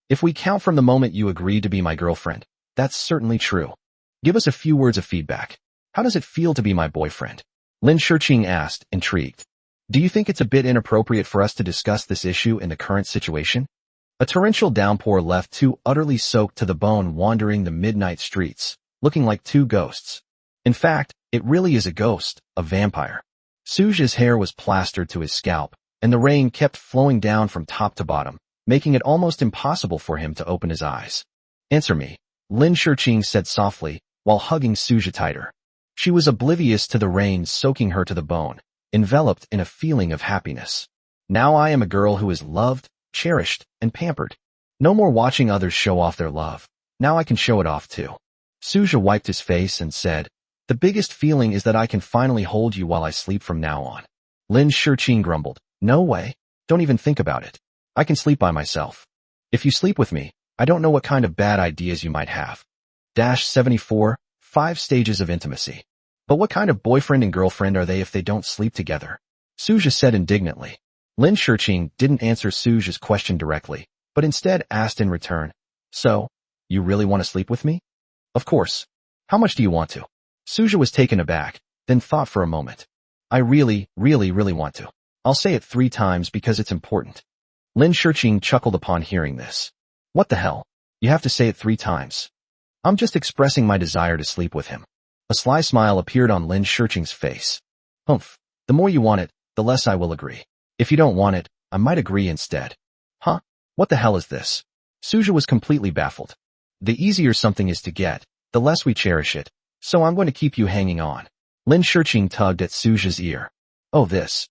If we count from the moment you agreed to be my girlfriend, that's certainly true. Give us a few words of feedback. How does it feel to be my boyfriend? Lin Shiqing asked, intrigued. Do you think it's a bit inappropriate for us to discuss this issue in the current situation? A torrential downpour left 2 utterly soaked to the bone wandering the midnight streets, looking like 2 ghosts. In fact, it really is a ghost, a vampire. Suja's hair was plastered to his scalp, and the rain kept flowing down from top to bottom, making it almost impossible for him to open his eyes. Answer me, Lin Shiqing said softly, while hugging Suja tighter. She was oblivious to the rain soaking her to the bone, enveloped in a feeling of happiness. Now I am a girl who is loved, cherished, and pampered. No more watching others show off their love. Now I can show it off too. Suja wiped his face and said, the biggest feeling is that I can finally hold you while I sleep from now on. Lin Shiqing grumbled, no way. Don't even think about it. I can sleep by myself. If you sleep with me, I don't know what kind of bad ideas you might have. 74, 5 stages of intimacy. But what kind of boyfriend and girlfriend are they if they don't sleep together? Suja said indignantly. Lin Shiqing didn't answer Suja's question directly, but instead asked in return, so, you really want to sleep with me? Of course. How much do you want to? Suja was taken aback, then thought for a moment. I really want to. I'll say it 3 times because it's important. Lin Shiqing chuckled upon hearing this. What the hell? You have to say it 3 times. I'm just expressing my desire to sleep with him. A sly smile appeared on Lin Shiqing's face. Humph. The more you want it, the less I will agree. If you don't want it, I might agree instead. Huh? What the hell is this? Suja was completely baffled. The easier something is to get, the less we cherish it, so I'm going to keep you hanging on. Lin Shiqing tugged at Suja's ear. Oh this.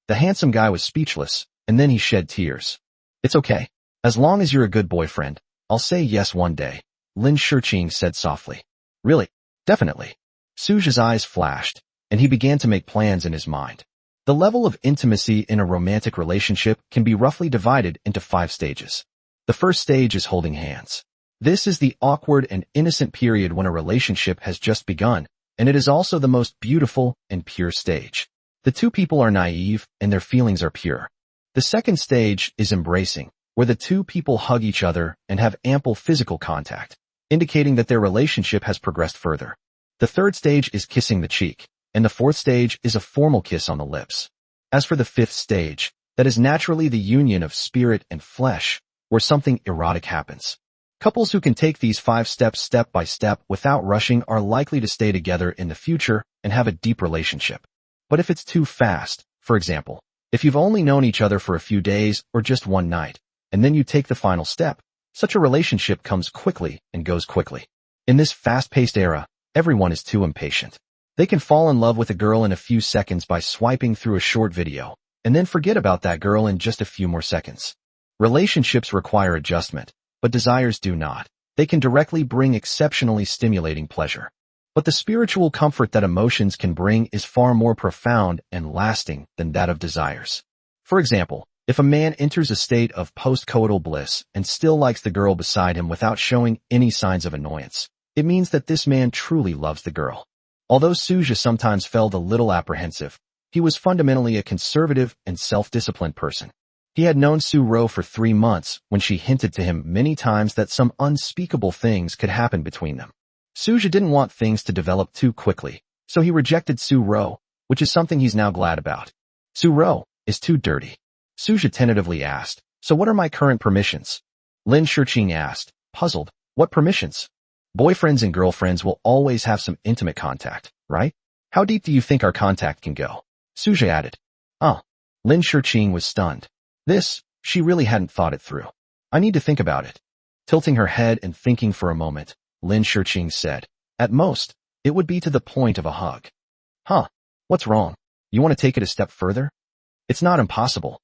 The handsome guy was speechless, and then he shed tears. It's okay. As long as you're a good boyfriend, I'll say yes one day, Lin Shiqing said softly. Really? Definitely. Suja's eyes flashed, and he began to make plans in his mind. The level of intimacy in a romantic relationship can be roughly divided into 5 stages. The first stage is holding hands. This is the awkward and innocent period when a relationship has just begun, and it is also the most beautiful and pure stage. The 2 people are naive, and their feelings are pure. The second stage is embracing, where the 2 people hug each other and have ample physical contact, indicating that their relationship has progressed further. The third stage is kissing the cheek, and the fourth stage is a formal kiss on the lips. As for the 5th stage, that is naturally the union of spirit and flesh, where something erotic happens. Couples who can take these 5 steps step by step without rushing are likely to stay together in the future and have a deep relationship. But if it's too fast, for example, if you've only known each other for a few days or just one night, and then you take the final step, such a relationship comes quickly and goes quickly. In this fast-paced era, everyone is too impatient. They can fall in love with a girl in a few seconds by swiping through a short video, and then forget about that girl in just a few more seconds. Relationships require adjustment, but desires do not. They can directly bring exceptionally stimulating pleasure. But the spiritual comfort that emotions can bring is far more profound and lasting than that of desires. For example, if a man enters a state of post-coital bliss and still likes the girl beside him without showing any signs of annoyance, it means that this man truly loves the girl. Although Suja sometimes felt a little apprehensive, he was fundamentally a conservative and self-disciplined person. He had known Su-ro for 3 months when she hinted to him many times that some unspeakable things could happen between them. Suja didn't want things to develop too quickly, so he rejected Su-ro, which is something he's now glad about. Su-ro is too dirty. Suja tentatively asked, so what are my current permissions? Lin Shiqing asked, puzzled, what permissions? Boyfriends and girlfriends will always have some intimate contact, right? How deep do you think our contact can go? Suja added. Lin Shiqing was stunned. She really hadn't thought it through. I need to think about it. Tilting her head and thinking for a moment, Lin Shiqing said, at most, it would be to the point of a hug. What's wrong? You want to take it a step further? It's not impossible.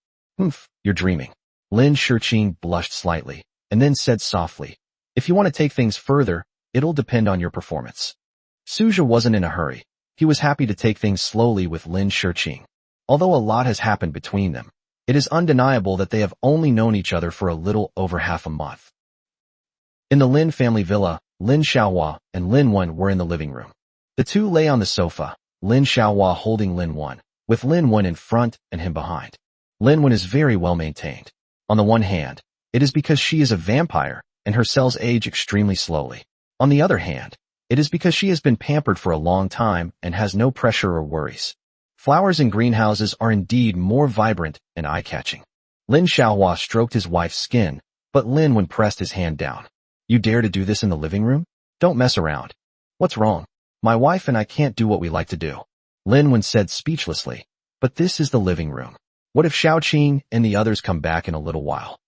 You're dreaming. Lin Shiqing blushed slightly, and then said softly, if you want to take things further, it'll depend on your performance. Suja wasn't in a hurry. He was happy to take things slowly with Lin Shiqing. Although a lot has happened between them, it is undeniable that they have only known each other for a little over half a month. In the Lin family villa, Lin Xiaohua and Lin Wen were in the living room. The two lay on the sofa, Lin Xiaohua holding Lin Wen, with Lin Wen in front and him behind. Lin Wen is very well maintained. On the one hand, it is because she is a vampire and her cells age extremely slowly. On the other hand, it is because she has been pampered for a long time and has no pressure or worries. Flowers in greenhouses are indeed more vibrant and eye-catching. Lin Xiaohua stroked his wife's skin, but Lin Wen pressed his hand down. You dare to do this in the living room? Don't mess around. What's wrong? My wife and I can't do what we like to do. Lin Wen said speechlessly. But this is the living room. What if Xiaoqing and the others come back in a little while?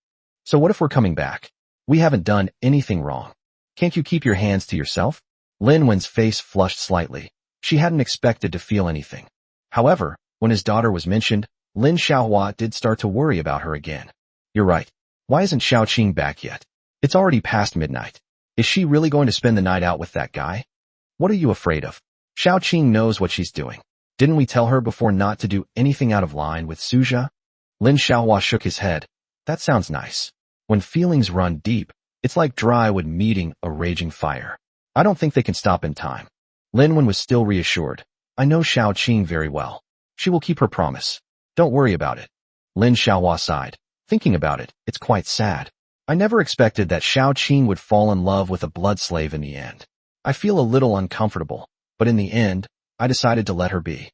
So what if we're coming back? We haven't done anything wrong. Can't you keep your hands to yourself? Lin Wen's face flushed slightly. She hadn't expected to feel anything. However, when his daughter was mentioned, Lin Xiaohua did start to worry about her again. You're right. Why isn't Xiaoqing back yet? It's already past midnight. Is she really going to spend the night out with that guy? What are you afraid of? Xiaoqing knows what she's doing. Didn't we tell her before not to do anything out of line with Suja? Lin Xiaohua shook his head. That sounds nice. When feelings run deep, it's like dry wood meeting a raging fire. I don't think they can stop in time. Lin Wen was still reassured. I know Xiaoqing very well. She will keep her promise. Don't worry about it. Lin Xiaohua sighed. Thinking about it, it's quite sad. I never expected that Xiaoqing would fall in love with a blood slave in the end. I feel a little uncomfortable, but in the end, I decided to let her be.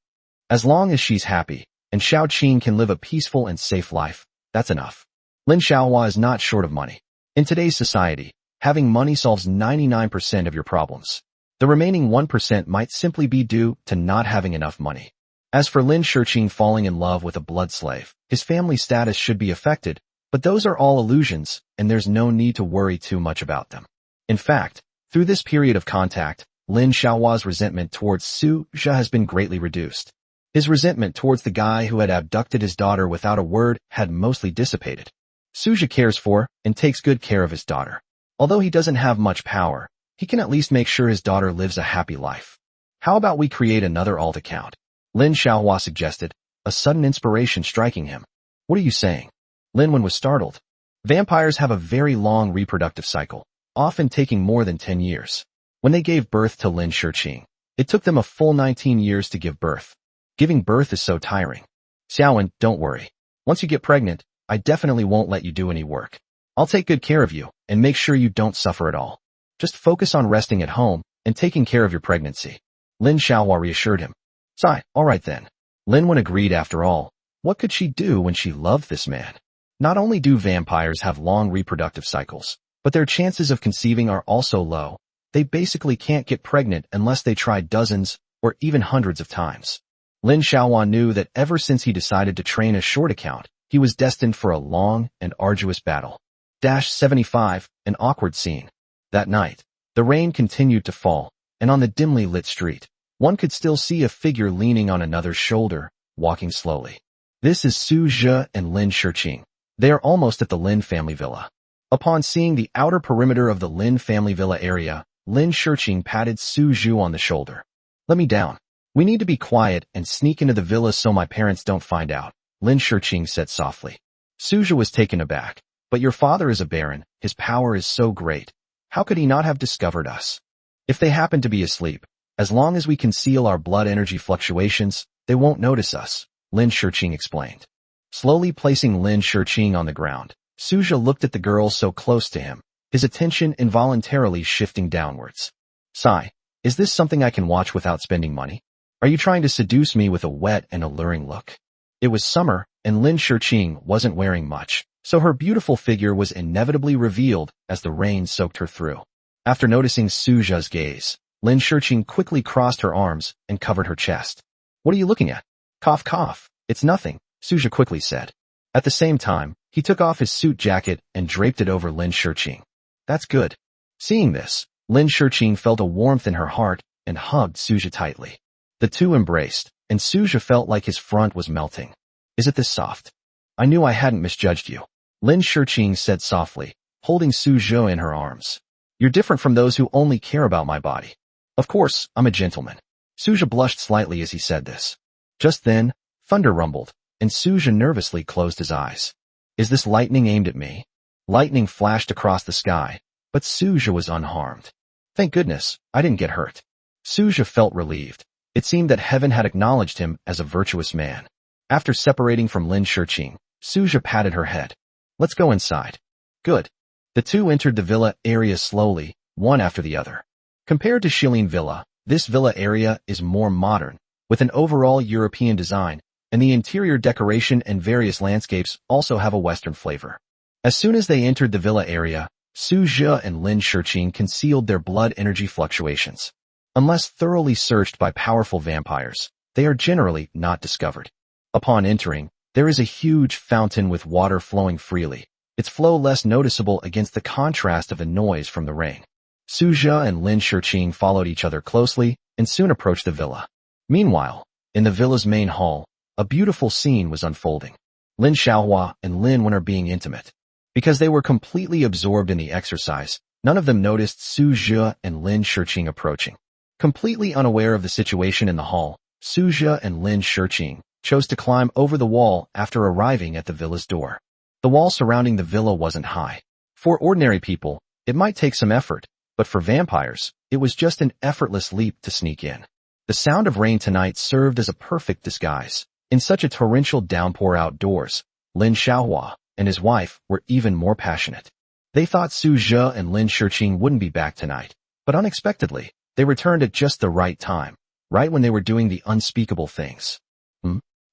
As long as she's happy, and Xiaoqing can live a peaceful and safe life, that's enough. Lin Xiaohua is not short of money. In today's society, having money solves 99% of your problems. The remaining 1% might simply be due to not having enough money. As for Lin Shiqing falling in love with a blood slave, his family status should be affected, but those are all illusions, and there's no need to worry too much about them. In fact, through this period of contact, Lin Xiaohua's resentment towards Suja has been greatly reduced. His resentment towards the guy who had abducted his daughter without a word had mostly dissipated. Suja cares for and takes good care of his daughter. Although he doesn't have much power, he can at least make sure his daughter lives a happy life. How about we create another alt account? Lin Xiaohua suggested, a sudden inspiration striking him. What are you saying? Lin Wen was startled. Vampires have a very long reproductive cycle, often taking more than 10 years. When they gave birth to Lin Shiqing, it took them a full 19 years to give birth. Giving birth is so tiring. Xiaowen, don't worry. Once you get pregnant, I definitely won't let you do any work. I'll take good care of you and make sure you don't suffer at all. Just focus on resting at home and taking care of your pregnancy. Lin Xiaohua reassured him. Sigh, all right then. Lin Wen agreed after all. What could she do when she loved this man? Not only do vampires have long reproductive cycles, but their chances of conceiving are also low. They basically can't get pregnant unless they try dozens or even hundreds of times. Lin Xiaohua knew that ever since he decided to train a short account, he was destined for a long and arduous battle. 75, an awkward scene. That night, the rain continued to fall, and on the dimly lit street, one could still see a figure leaning on another's shoulder, walking slowly. This is Su Zhe and Lin Shiqing. They are almost at the Lin family villa. Upon seeing the outer perimeter of the Lin family villa area, Lin Shiqing patted Su Zhu on the shoulder. Let me down. We need to be quiet and sneak into the villa so my parents don't find out, Lin Shiqing said softly. Su Zhu was taken aback. But your father is a baron. His power is so great. How could he not have discovered us? If they happen to be asleep, as long as we conceal our blood energy fluctuations, they won't notice us, Lin Shiqing explained. Slowly placing Lin Shiqing on the ground, Su Zhe looked at the girl so close to him, his attention involuntarily shifting downwards. Sigh, is this something I can watch without spending money? Are you trying to seduce me with a wet and alluring look? It was summer, and Lin Shiqing wasn't wearing much, so her beautiful figure was inevitably revealed as the rain soaked her through. After noticing Su Zhe's gaze, Lin Shiqing quickly crossed her arms and covered her chest. What are you looking at? Cough cough. It's nothing, Su Zhe quickly said. At the same time, he took off his suit jacket and draped it over Lin Shiqing. That's good. Seeing this, Lin Shiqing felt a warmth in her heart and hugged Su Zhe tightly. The two embraced, and Su Zhe felt like his front was melting. Is it this soft? I knew I hadn't misjudged you, Lin Shiqing said softly, holding Su Zhe in her arms. You're different from those who only care about my body. Of course, I'm a gentleman. Su Zhe blushed slightly as he said this. Just then, thunder rumbled, and Su Zhe nervously closed his eyes. Is this lightning aimed at me? Lightning flashed across the sky, but Su Zhe was unharmed. Thank goodness, I didn't get hurt. Su Zhe felt relieved. It seemed that heaven had acknowledged him as a virtuous man. After separating from Lin Shiqing, Su Zhe patted her head. Let's go inside. Good. The two entered the villa area slowly, one after the other. Compared to Shilin Villa, this villa area is more modern, with an overall European design, and the interior decoration and various landscapes also have a Western flavor. As soon as they entered the villa area, Su Zhe and Lin Shiqing concealed their blood energy fluctuations. Unless thoroughly searched by powerful vampires, they are generally not discovered. Upon entering, there is a huge fountain with water flowing freely, its flow less noticeable against the contrast of the noise from the rain. Su Zhe and Lin Shiqing followed each other closely and soon approached the villa. Meanwhile, in the villa's main hall, a beautiful scene was unfolding. Lin Xiaohua and Lin Wen are being intimate. Because they were completely absorbed in the exercise, none of them noticed Su Zhe and Lin Shiqing approaching. Completely unaware of the situation in the hall, Su Zhe and Lin Shiqing chose to climb over the wall after arriving at the villa's door. The wall surrounding the villa wasn't high. For ordinary people, it might take some effort, but for vampires, it was just an effortless leap to sneak in. The sound of rain tonight served as a perfect disguise. In such a torrential downpour outdoors, Lin Xiaohua and his wife were even more passionate. They thought Su Zhe and Lin Shiqing wouldn't be back tonight, but unexpectedly, they returned at just the right time, right when they were doing the unspeakable things.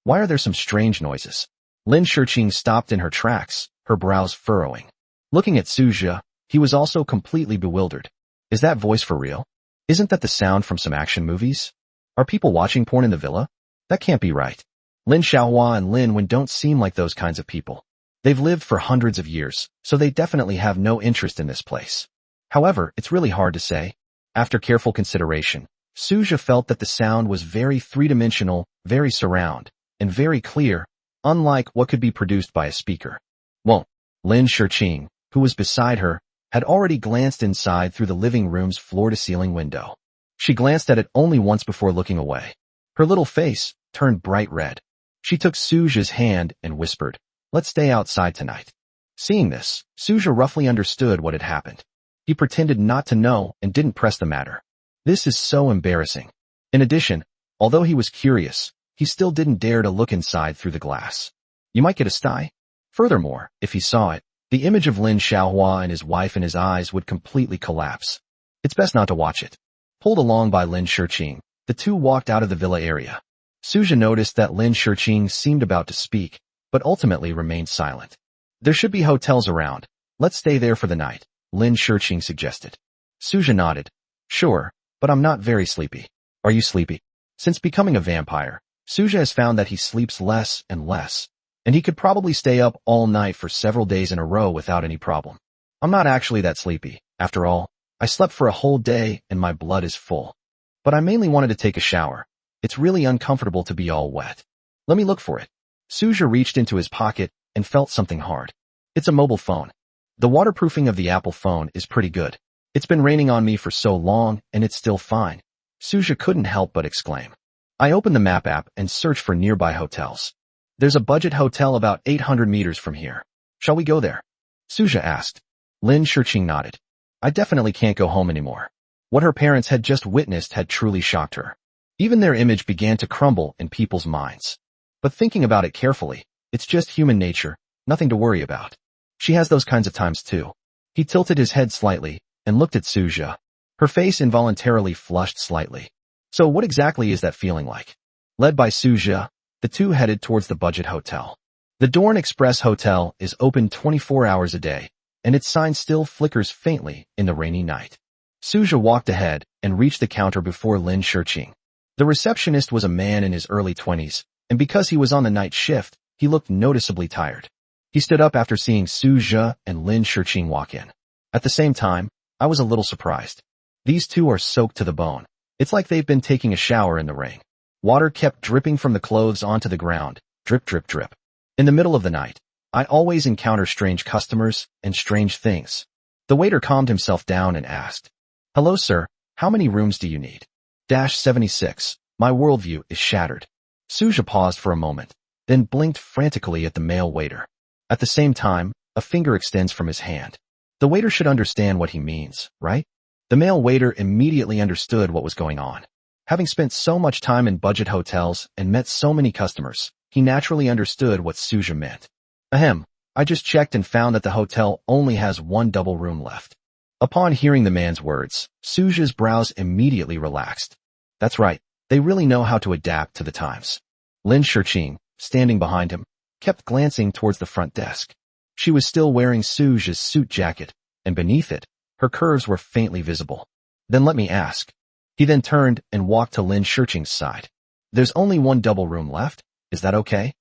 Why are there some strange noises? Lin Shiqing stopped in her tracks, her brows furrowing. Looking at Su Zhe, he was also completely bewildered. Is that voice for real? Isn't that the sound from some action movies? Are people watching porn in the villa? That can't be right. Lin Xiaohua and Lin Wen don't seem like those kinds of people. They've lived for hundreds of years, so they definitely have no interest in this place. However, it's really hard to say. After careful consideration, Su Zhe felt that the sound was very three-dimensional, very surround, and very clear, unlike what could be produced by a speaker. Well, Lin Shiqing, who was beside her, had already glanced inside through the living room's floor-to-ceiling window. She glanced at it only once before looking away. Her little face turned bright red. She took Su Zhe's hand and whispered, "Let's stay outside tonight." Seeing this, Su Zhe roughly understood what had happened. He pretended not to know and didn't press the matter. This is so embarrassing. In addition, although he was curious, he still didn't dare to look inside through the glass. You might get a sty. Furthermore, if he saw it, the image of Lin Xiaohua and his wife in his eyes would completely collapse. It's best not to watch it. Pulled along by Lin Shiqing, the two walked out of the villa area. Su Zhe noticed that Lin Shiqing seemed about to speak, but ultimately remained silent. There should be hotels around. Let's stay there for the night, Lin Shiqing suggested. Su Zhe nodded. Sure, but I'm not very sleepy. Are you sleepy? Since becoming a vampire, Su Zhe has found that he sleeps less and less, and he could probably stay up all night for several days in a row without any problem. I'm not actually that sleepy. After all, I slept for a whole day and my blood is full. But I mainly wanted to take a shower. It's really uncomfortable to be all wet. Let me look for it. Suja reached into his pocket and felt something hard. It's a mobile phone. The waterproofing of the Apple phone is pretty good. It's been raining on me for so long and it's still fine. Suja couldn't help but exclaim. I opened the map app and searched for nearby hotels. There's a budget hotel about 800 meters from here. Shall we go there? Suja asked. Lin Shirqing nodded. I definitely can't go home anymore. What her parents had just witnessed had truly shocked her. Even their image began to crumble in people's minds. But thinking about it carefully, it's just human nature, nothing to worry about. She has those kinds of times too. He tilted his head slightly and looked at Suja. Her face involuntarily flushed slightly. So what exactly is that feeling like? Led by Suja, the two headed towards the budget hotel. The Dorn Express Hotel is open 24 hours a day, and its sign still flickers faintly in the rainy night. Suja walked ahead and reached the counter before Lin Shirqing. The receptionist was a man in his early 20s, and because he was on the night shift, he looked noticeably tired. He stood up after seeing Suja and Lin Shirqing walk in. At the same time, I was a little surprised. These two are soaked to the bone. It's like they've been taking a shower in the rain. Water kept dripping from the clothes onto the ground, drip, drip, drip. In the middle of the night, I always encounter strange customers and strange things. The waiter calmed himself down and asked, Hello, sir, how many rooms do you need? -76. My worldview is shattered. Suja paused for a moment, then blinked frantically at the male waiter. At the same time, a finger extends from his hand. The waiter should understand what he means, right? The male waiter immediately understood what was going on. Having spent so much time in budget hotels and met so many customers, he naturally understood what Suja meant. Ahem, I just checked and found that the hotel only has one double room left. Upon hearing the man's words, Suja's brows immediately relaxed. That's right, they really know how to adapt to the times. Lin Shirqing, standing behind him, kept glancing towards the front desk. She was still wearing Suja's suit jacket, and beneath it, her curves were faintly visible. Then let me ask. He then turned and walked to Lin Shirqing's side. There's only one double room left, is that okay?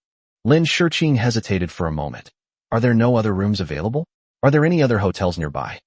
Lin Shirqing hesitated for a moment. Are there no other rooms available? Are there any other hotels nearby?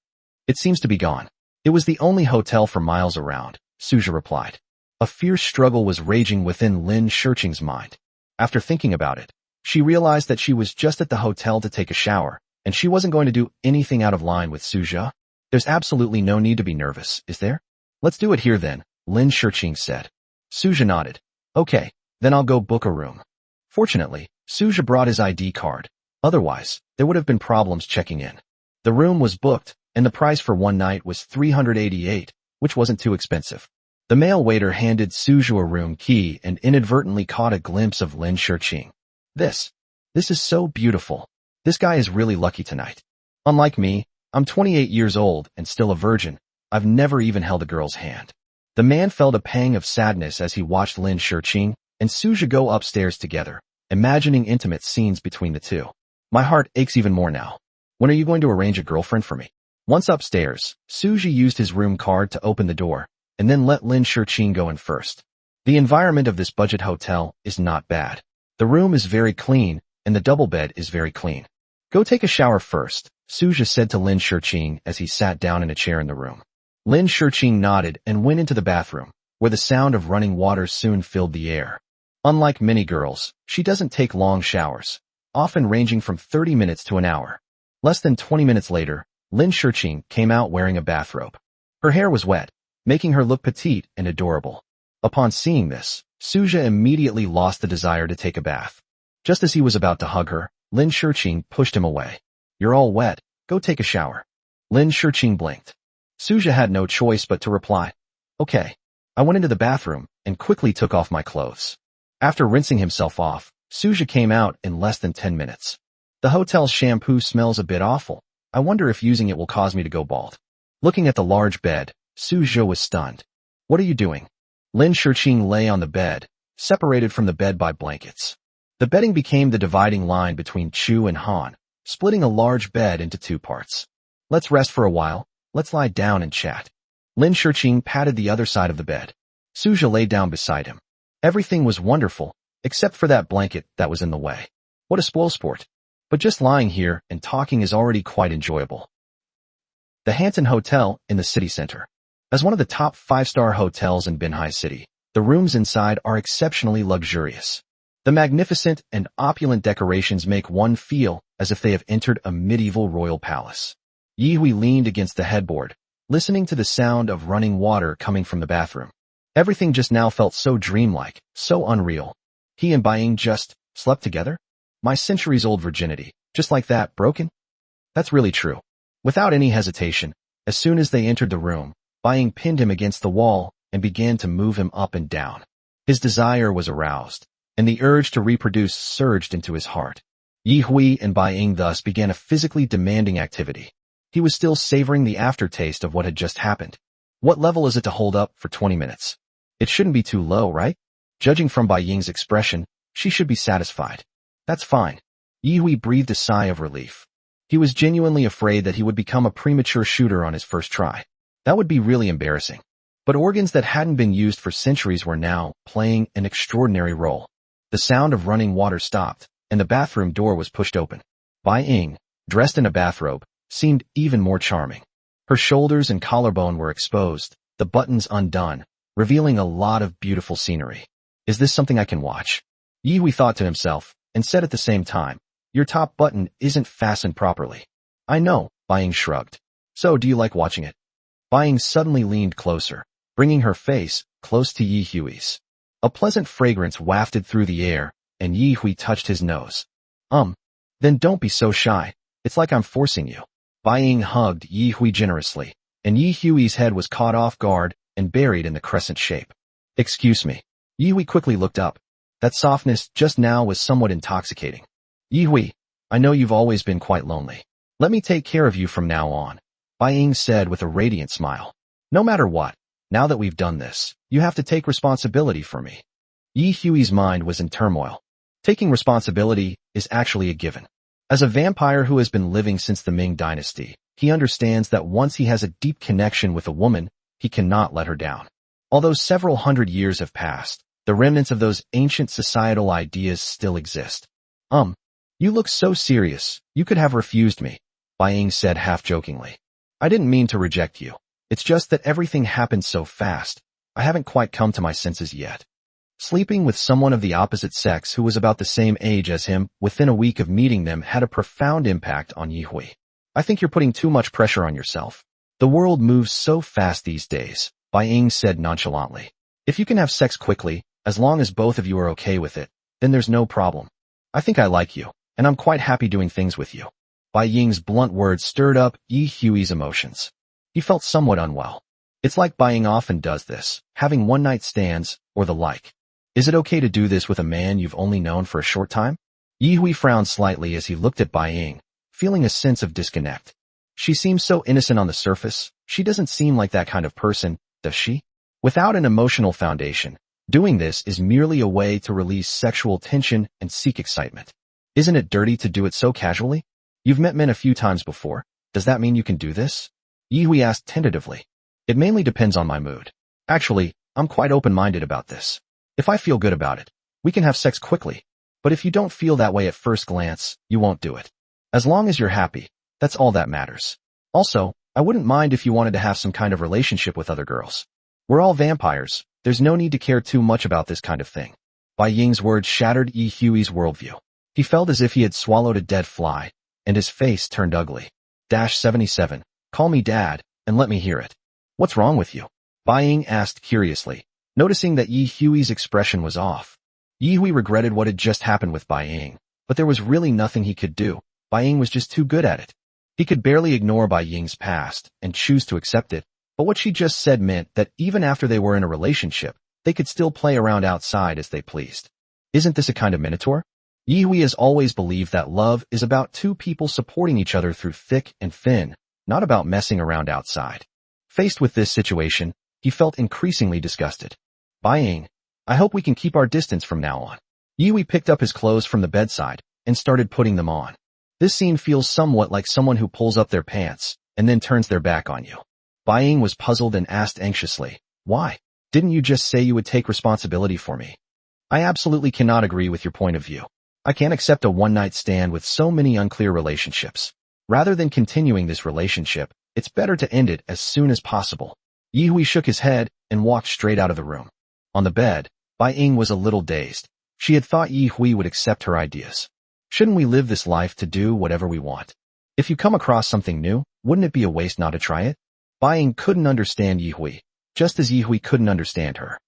It seems to be gone. It was the only hotel for miles around, Suja replied. A fierce struggle was raging within Lin Shirqing's mind. After thinking about it, she realized that she was just at the hotel to take a shower, and she wasn't going to do anything out of line with Suja. There's absolutely no need to be nervous, is there? Let's do it here then, Lin Shirqing said. Suja nodded. Okay, then I'll go book a room. Fortunately, Suja brought his ID card. Otherwise, there would have been problems checking in. The room was booked, and the price for one night was $388, which wasn't too expensive. The male waiter handed Suja a room key and inadvertently caught a glimpse of Lin Shirqing. This is so beautiful. This guy is really lucky tonight. Unlike me, I'm 28 years old and still a virgin. I've never even held a girl's hand. The man felt a pang of sadness as he watched Lin Shirqing and Suja go upstairs together, imagining intimate scenes between the two. My heart aches even more now. When are you going to arrange a girlfriend for me? Once upstairs, Suja used his room card to open the door, and then let Lin Shirqing go in first. The environment of this budget hotel is not bad. The room is very clean, and the double bed is very clean. Go take a shower first, Suja said to Lin Shirqing as he sat down in a chair in the room. Lin Shirqing nodded and went into the bathroom, where the sound of running water soon filled the air. Unlike many girls, she doesn't take long showers, often ranging from 30 minutes to an hour. Less than 20 minutes later, Lin Shirqing came out wearing a bathrobe. Her hair was wet, making her look petite and adorable. Upon seeing this, Suja immediately lost the desire to take a bath. Just as he was about to hug her, Lin Shirqing pushed him away. You're all wet, go take a shower. Lin Shirqing blinked. Suja had no choice but to reply. Okay. I went into the bathroom and quickly took off my clothes. After rinsing himself off, Suja came out in less than 10 minutes. The hotel's shampoo smells a bit awful. I wonder if using it will cause me to go bald. Looking at the large bed, Suja was stunned. What are you doing? Lin Shirqing lay on the bed, separated from the bed by blankets. The bedding became the dividing line between Chu and Han, splitting a large bed into two parts. Let's rest for a while. Let's lie down and chat. Lin Shirqing patted the other side of the bed. Suja lay down beside him. Everything was wonderful, except for that blanket that was in the way. What a spoilsport. But just lying here and talking is already quite enjoyable. The Hanton Hotel in the city center. As one of the top 5-star hotels in Binhai City, the rooms inside are exceptionally luxurious. The magnificent and opulent decorations make one feel as if they have entered a medieval royal palace. Yihui leaned against the headboard, listening to the sound of running water coming from the bathroom. Everything just now felt so dreamlike, so unreal. He and Baiying just slept together? My centuries-old virginity, just like that, broken? That's really true. Without any hesitation, as soon as they entered the room, Baiying pinned him against the wall and began to move him up and down. His desire was aroused, and the urge to reproduce surged into his heart. Yihui and Baiying thus began a physically demanding activity. He was still savoring the aftertaste of what had just happened. What level is it to hold up for 20 minutes? It shouldn't be too low, right? Judging from Baiying's expression, she should be satisfied. That's fine. Yihui breathed a sigh of relief. He was genuinely afraid that he would become a premature shooter on his first try. That would be really embarrassing. But organs that hadn't been used for centuries were now playing an extraordinary role. The sound of running water stopped, and the bathroom door was pushed open. Baiying, dressed in a bathrobe, seemed even more charming. Her shoulders and collarbone were exposed, the buttons undone, revealing a lot of beautiful scenery. Is this something I can watch? Yihui thought to himself, and said at the same time, your top button isn't fastened properly. I know, Baiying shrugged. So do you like watching it? Baiying suddenly leaned closer, bringing her face close to Yihui's. A pleasant fragrance wafted through the air, and Yihui touched his nose. Then don't be so shy. It's like I'm forcing you. Baiying hugged Yihui generously, and Yihui's head was caught off guard and buried in the crescent shape. Excuse me. Yihui quickly looked up. That softness just now was somewhat intoxicating. Yihui, I know you've always been quite lonely. Let me take care of you from now on, Baiying said with a radiant smile. No matter what, now that we've done this, you have to take responsibility for me. Yihui's mind was in turmoil. Taking responsibility is actually a given. As a vampire who has been living since the Ming dynasty, he understands that once he has a deep connection with a woman, he cannot let her down. Although several hundred years have passed, the remnants of those ancient societal ideas still exist. You look so serious, you could have refused me, Baiying said half-jokingly. I didn't mean to reject you. It's just that everything happened so fast. I haven't quite come to my senses yet. Sleeping with someone of the opposite sex who was about the same age as him within a week of meeting them had a profound impact on Yihui. I think you're putting too much pressure on yourself. The world moves so fast these days, Baiying said nonchalantly. If you can have sex quickly, as long as both of you are okay with it, then there's no problem. I think I like you, and I'm quite happy doing things with you. Baiying's blunt words stirred up Yihui's emotions. He felt somewhat unwell. It's like Baiying often does this, having one-night stands, or the like. Is it okay to do this with a man you've only known for a short time? Yihui frowned slightly as he looked at Baiying, feeling a sense of disconnect. She seems so innocent on the surface. She doesn't seem like that kind of person, does she? Without an emotional foundation, doing this is merely a way to release sexual tension and seek excitement. Isn't it dirty to do it so casually? You've met men a few times before. Does that mean you can do this? Yihui asked tentatively. It mainly depends on my mood. Actually, I'm quite open-minded about this. If I feel good about it, we can have sex quickly. But if you don't feel that way at first glance, you won't do it. As long as you're happy, that's all that matters. Also, I wouldn't mind if you wanted to have some kind of relationship with other girls. We're all vampires. There's no need to care too much about this kind of thing. Baiying's words shattered Yihui's worldview. He felt as if he had swallowed a dead fly, and his face turned ugly. 77. Call me Dad, and let me hear it. What's wrong with you? Baiying asked curiously, noticing that Yihui's expression was off. Yihui regretted what had just happened with Baiying, but there was really nothing he could do. Baiying was just too good at it. He could barely ignore Baiying's past and choose to accept it, but what she just said meant that even after they were in a relationship, they could still play around outside as they pleased. Isn't this a kind of minotaur? Yihui has always believed that love is about two people supporting each other through thick and thin, not about messing around outside. Faced with this situation, he felt increasingly disgusted. Baiying, I hope we can keep our distance from now on. Yihui picked up his clothes from the bedside and started putting them on. This scene feels somewhat like someone who pulls up their pants and then turns their back on you. Baiying was puzzled and asked anxiously, why? Didn't you just say you would take responsibility for me? I absolutely cannot agree with your point of view. I can't accept a one-night stand with so many unclear relationships. Rather than continuing this relationship, it's better to end it as soon as possible. Yihui shook his head and walked straight out of the room. On the bed, Baiying was a little dazed. She had thought Yi Hui would accept her ideas. Shouldn't we live this life to do whatever we want? If you come across something new, wouldn't it be a waste not to try it? Bai couldn't understand Yi Hui, just as Yi Hui couldn't understand her.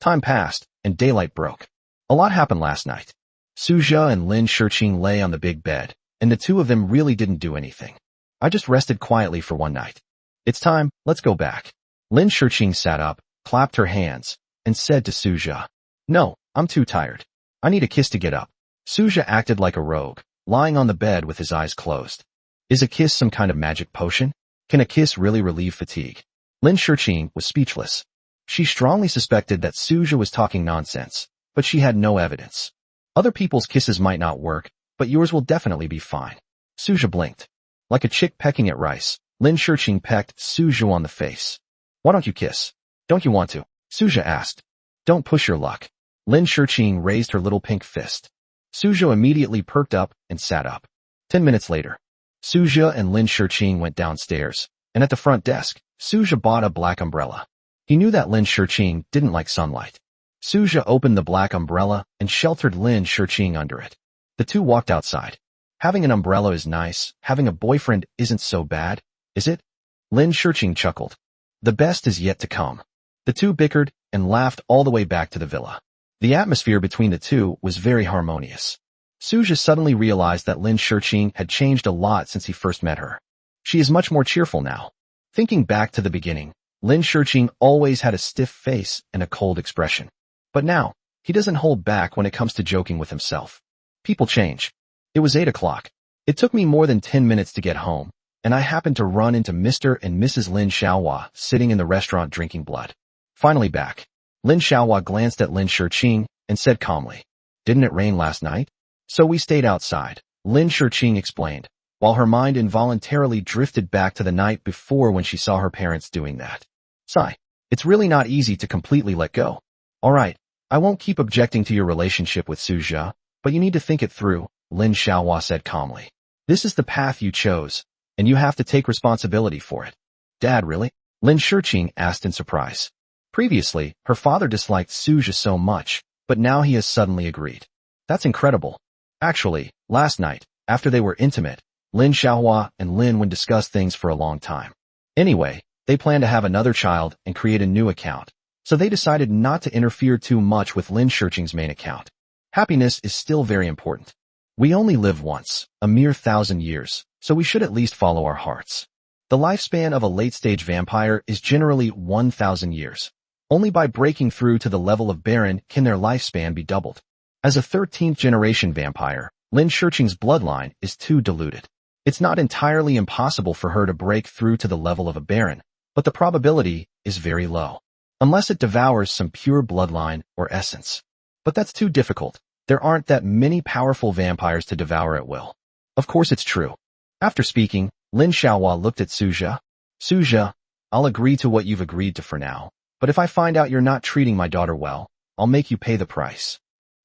Time passed, and daylight broke. A lot happened last night. Suja and Lin Shiqing lay on the big bed, and the two of them really didn't do anything. I just rested quietly for one night. It's time, let's go back. Lin Shiqing sat up, clapped her hands, and said to Suja, "No, I'm too tired. I need a kiss to get up." Suja acted like a rogue, lying on the bed with his eyes closed. Is a kiss some kind of magic potion? Can a kiss really relieve fatigue? Lin Shiqing was speechless. She strongly suspected that Suja was talking nonsense, but she had no evidence. Other people's kisses might not work, but yours will definitely be fine. Suja blinked. Like a chick pecking at rice, Lin Shiqing pecked Suja on the face. "Why don't you kiss? Don't you want to?" Suja asked. "Don't push your luck." Lin Shiqing raised her little pink fist. Suja immediately perked up and sat up. 10 minutes later, Suja and Lin Shiqing went downstairs, and at the front desk, Suja bought a black umbrella. He knew that Lin Shiqing didn't like sunlight. Suja opened the black umbrella and sheltered Lin Shiqing under it. The two walked outside. Having an umbrella is nice, having a boyfriend isn't so bad, is it? Lin Shiqing chuckled. The best is yet to come. The two bickered and laughed all the way back to the villa. The atmosphere between the two was very harmonious. Suja suddenly realized that Lin Shiqing had changed a lot since he first met her. She is much more cheerful now. Thinking back to the beginning, Lin Shiqing always had a stiff face and a cold expression. But now, he doesn't hold back when it comes to joking with himself. People change. It was 8 o'clock. It took me more than 10 minutes to get home, and I happened to run into Mr. and Mrs. Lin Xiaohua sitting in the restaurant drinking blood. Finally back. Lin Xiaohua glanced at Lin Shiqing and said calmly, "Didn't it rain last night? So we stayed outside," Lin Shiqing explained, while her mind involuntarily drifted back to the night before when she saw her parents doing that. Sigh. It's really not easy to completely let go. Alright, I won't keep objecting to your relationship with Suja, but you need to think it through, Lin Xiaohua said calmly. This is the path you chose, and you have to take responsibility for it. Dad, really? Lin Shiqing asked in surprise. Previously, her father disliked Suja so much, but now he has suddenly agreed. That's incredible. Actually, last night, after they were intimate, Lin Xiaohua and Lin would discuss things for a long time. Anyway, they planned to have another child and create a new account, so they decided not to interfere too much with Lin Shiqing's main account. Happiness is still very important. We only live once, a mere 1,000 years, so we should at least follow our hearts. The lifespan of a late-stage vampire is generally 1,000 years. Only by breaking through to the level of Baron can their lifespan be doubled. As a 13th-generation vampire, Lin Shiqing's bloodline is too diluted. It's not entirely impossible for her to break through to the level of a Baron, but the probability is very low. Unless it devours some pure bloodline or essence. But that's too difficult. There aren't that many powerful vampires to devour at will. Of course it's true. After speaking, Lin Xiaohua looked at Suja. Suja, I'll agree to what you've agreed to for now, but if I find out you're not treating my daughter well, I'll make you pay the price.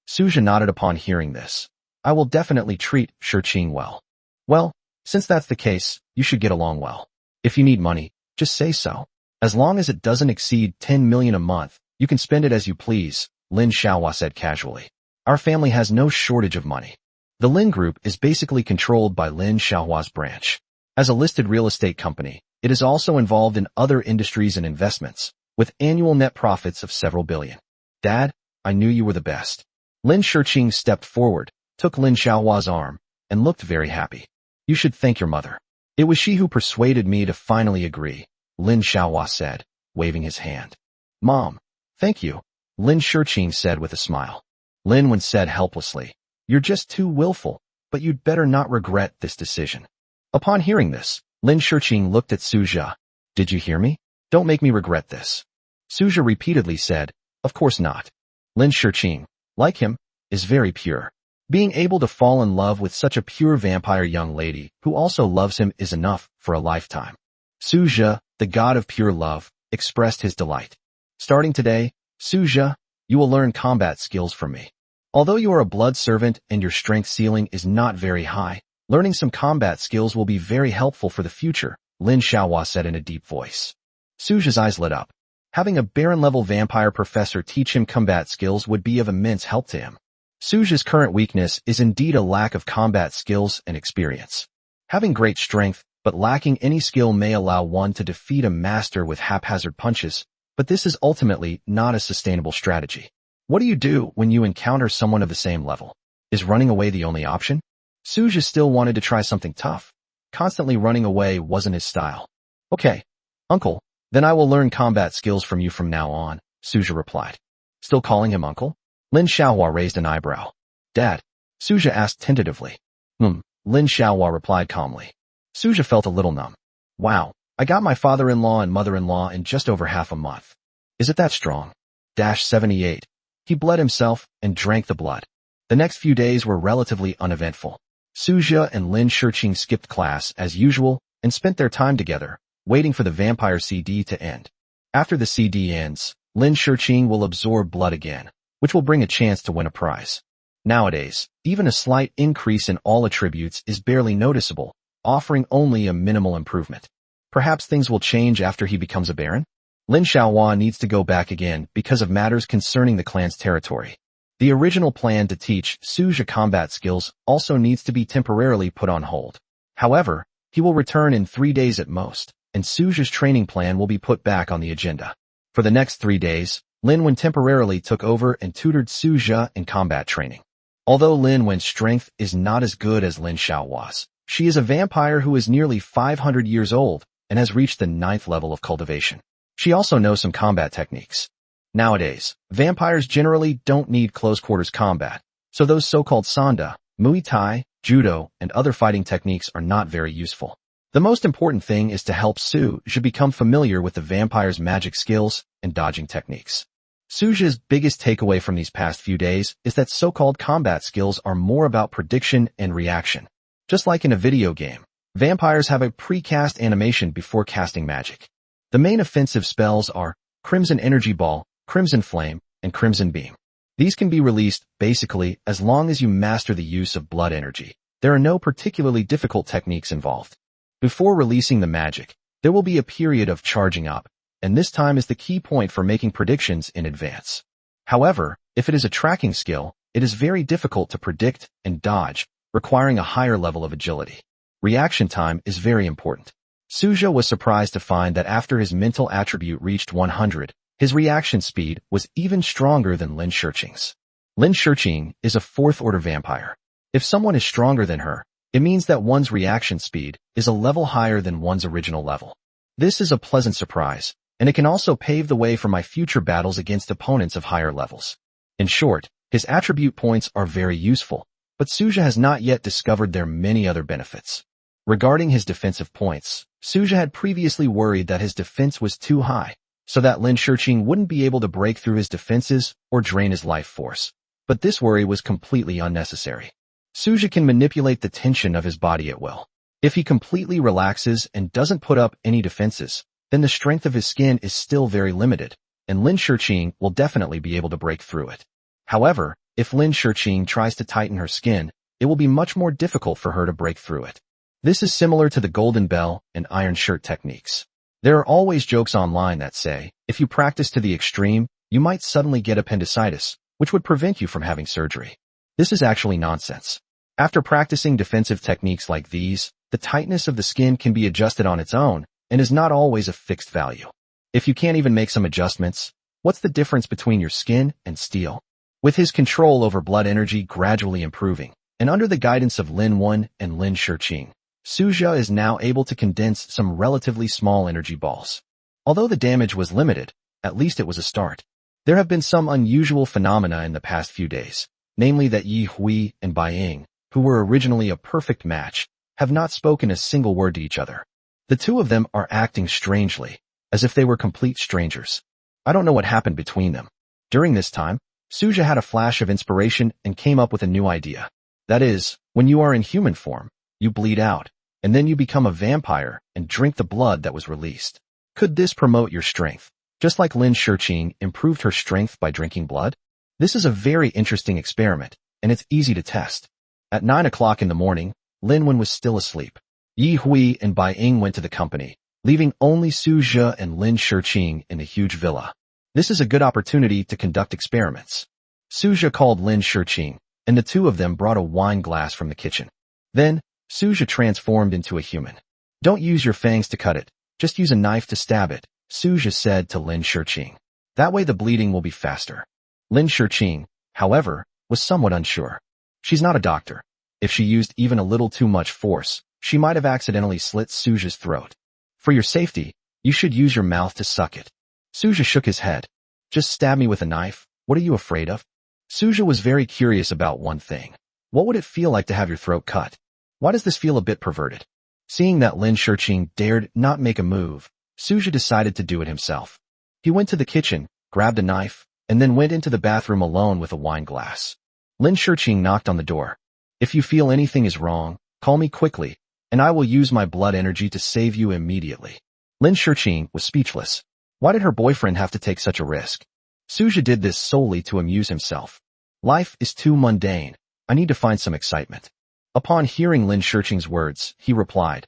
Suja nodded upon hearing this. I will definitely treat Shiqing well. Well, since that's the case, you should get along well. If you need money, just say so. As long as it doesn't exceed 10 million a month, you can spend it as you please, Lin Xiaohua said casually. Our family has no shortage of money. The Lin Group is basically controlled by Lin Xiaohua's branch. As a listed real estate company, it is also involved in other industries and investments, with annual net profits of several billion. Dad, I knew you were the best. Lin Shiqing stepped forward, took Lin Xiaohua's arm, and looked very happy. You should thank your mother. It was she who persuaded me to finally agree, Lin Xiaohua said, waving his hand. Mom, thank you, Lin Shiqing said with a smile. Lin Wen said helplessly, you're just too willful, but you'd better not regret this decision. Upon hearing this, Lin Shiqing looked at Suja. Did you hear me? Don't make me regret this. Suja repeatedly said, of course not. Lin Shiqing, like him, is very pure. Being able to fall in love with such a pure vampire young lady who also loves him is enough for a lifetime. Suja, the god of pure love, expressed his delight. Starting today, Suja, you will learn combat skills from me. Although you are a blood servant and your strength ceiling is not very high, learning some combat skills will be very helpful for the future, Lin Xiaohua said in a deep voice. Suja's eyes lit up. Having a Baron-level vampire professor teach him combat skills would be of immense help to him. Suja's current weakness is indeed a lack of combat skills and experience. Having great strength, but lacking any skill may allow one to defeat a master with haphazard punches, but this is ultimately not a sustainable strategy. What do you do when you encounter someone of the same level? Is running away the only option? Suja still wanted to try something tough. Constantly running away wasn't his style. Okay, uncle, then I will learn combat skills from you from now on, Suja replied. Still calling him uncle? Lin Xiaohua raised an eyebrow. Dad? Suja asked tentatively. Lin Xiaohua replied calmly. Suja felt a little numb. Wow, I got my father-in-law and mother-in-law in just over half a month. Is it that strong? 78. He bled himself and drank the blood. The next few days were relatively uneventful. Suja and Lin Shiqing skipped class as usual and spent their time together, waiting for the vampire CD to end. After the CD ends, Lin Shiqing will absorb blood again, which will bring a chance to win a prize. Nowadays, even a slight increase in all attributes is barely noticeable, offering only a minimal improvement. Perhaps things will change after he becomes a baron? Lin Xiaohua needs to go back again because of matters concerning the clan's territory. The original plan to teach Suja combat skills also needs to be temporarily put on hold. However, he will return in 3 days at most, and Suja's training plan will be put back on the agenda. For the next 3 days, Lin Wen temporarily took over and tutored Suja in combat training. Although Lin Wen's strength is not as good as Lin Xiaohua's, she is a vampire who is nearly 500 years old and has reached the 9th level of cultivation. She also knows some combat techniques. Nowadays, vampires generally don't need close-quarters combat, so those so-called Sanda, Muay Thai, Judo, and other fighting techniques are not very useful. The most important thing is to help Suja become familiar with the vampire's magic skills and dodging techniques. Suja's biggest takeaway from these past few days is that so-called combat skills are more about prediction and reaction. Just like in a video game, vampires have a pre-cast animation before casting magic. The main offensive spells are Crimson Energy Ball, Crimson Flame, and Crimson Beam. These can be released, basically, as long as you master the use of blood energy. There are no particularly difficult techniques involved. Before releasing the magic, there will be a period of charging up, and this time is the key point for making predictions in advance. However, if it is a tracking skill, it is very difficult to predict and dodge, requiring a higher level of agility. Reaction time is very important. Suja was surprised to find that after his mental attribute reached 100, his reaction speed was even stronger than Lin Shiqing's. Lin Shiqing is a 4th-order vampire. If someone is stronger than her, it means that one's reaction speed is a level higher than one's original level. This is a pleasant surprise, and it can also pave the way for my future battles against opponents of higher levels. In short, his attribute points are very useful, but Suja has not yet discovered their many other benefits. Regarding his defensive points, Suja had previously worried that his defense was too high, so that Lin Shiqing wouldn't be able to break through his defenses or drain his life force. But this worry was completely unnecessary. Suja can manipulate the tension of his body at will. If he completely relaxes and doesn't put up any defenses, then the strength of his skin is still very limited, and Lin Shiqing will definitely be able to break through it. However, if Lin Shiqing tries to tighten her skin, it will be much more difficult for her to break through it. This is similar to the Golden Bell and Iron Shirt techniques. There are always jokes online that say, if you practice to the extreme, you might suddenly get appendicitis, which would prevent you from having surgery. This is actually nonsense. After practicing defensive techniques like these, the tightness of the skin can be adjusted on its own and is not always a fixed value. If you can't even make some adjustments, what's the difference between your skin and steel? With his control over blood energy gradually improving, and under the guidance of Lin Wen and Lin Shiqing, Suja is now able to condense some relatively small energy balls. Although the damage was limited, at least it was a start. There have been some unusual phenomena in the past few days, namely that Yi Hui and Bai Ying, who were originally a perfect match, have not spoken a single word to each other. The two of them are acting strangely, as if they were complete strangers. I don't know what happened between them. During this time, Suja had a flash of inspiration and came up with a new idea. That is, when you are in human form, you bleed out, and then you become a vampire and drink the blood that was released. Could this promote your strength, just like Lin Shiqing improved her strength by drinking blood? This is a very interesting experiment, and it's easy to test. At 9 o'clock in the morning, Lin Wen was still asleep. Yi Hui and Bai Ying went to the company, leaving only Suja and Lin Shiqing in a huge villa. This is a good opportunity to conduct experiments. Suja called Lin Shiqing, and the two of them brought a wine glass from the kitchen. Then, Suja transformed into a human. Don't use your fangs to cut it, just use a knife to stab it, Suja said to Lin Shiqing. That way the bleeding will be faster. Lin Shiqing, however, was somewhat unsure. She's not a doctor. If she used even a little too much force, she might have accidentally slit Suja's throat. For your safety, you should use your mouth to suck it. Suja shook his head. Just stab me with a knife, what are you afraid of? Suja was very curious about one thing. What would it feel like to have your throat cut? Why does this feel a bit perverted? Seeing that Lin Shiqing dared not make a move, Suja decided to do it himself. He went to the kitchen, grabbed a knife, and then went into the bathroom alone with a wine glass. Lin Shiqing knocked on the door. If you feel anything is wrong, call me quickly, and I will use my blood energy to save you immediately. Lin Shiqing was speechless. Why did her boyfriend have to take such a risk? Suja did this solely to amuse himself. Life is too mundane. I need to find some excitement. Upon hearing Lin Shiqing's words, he replied,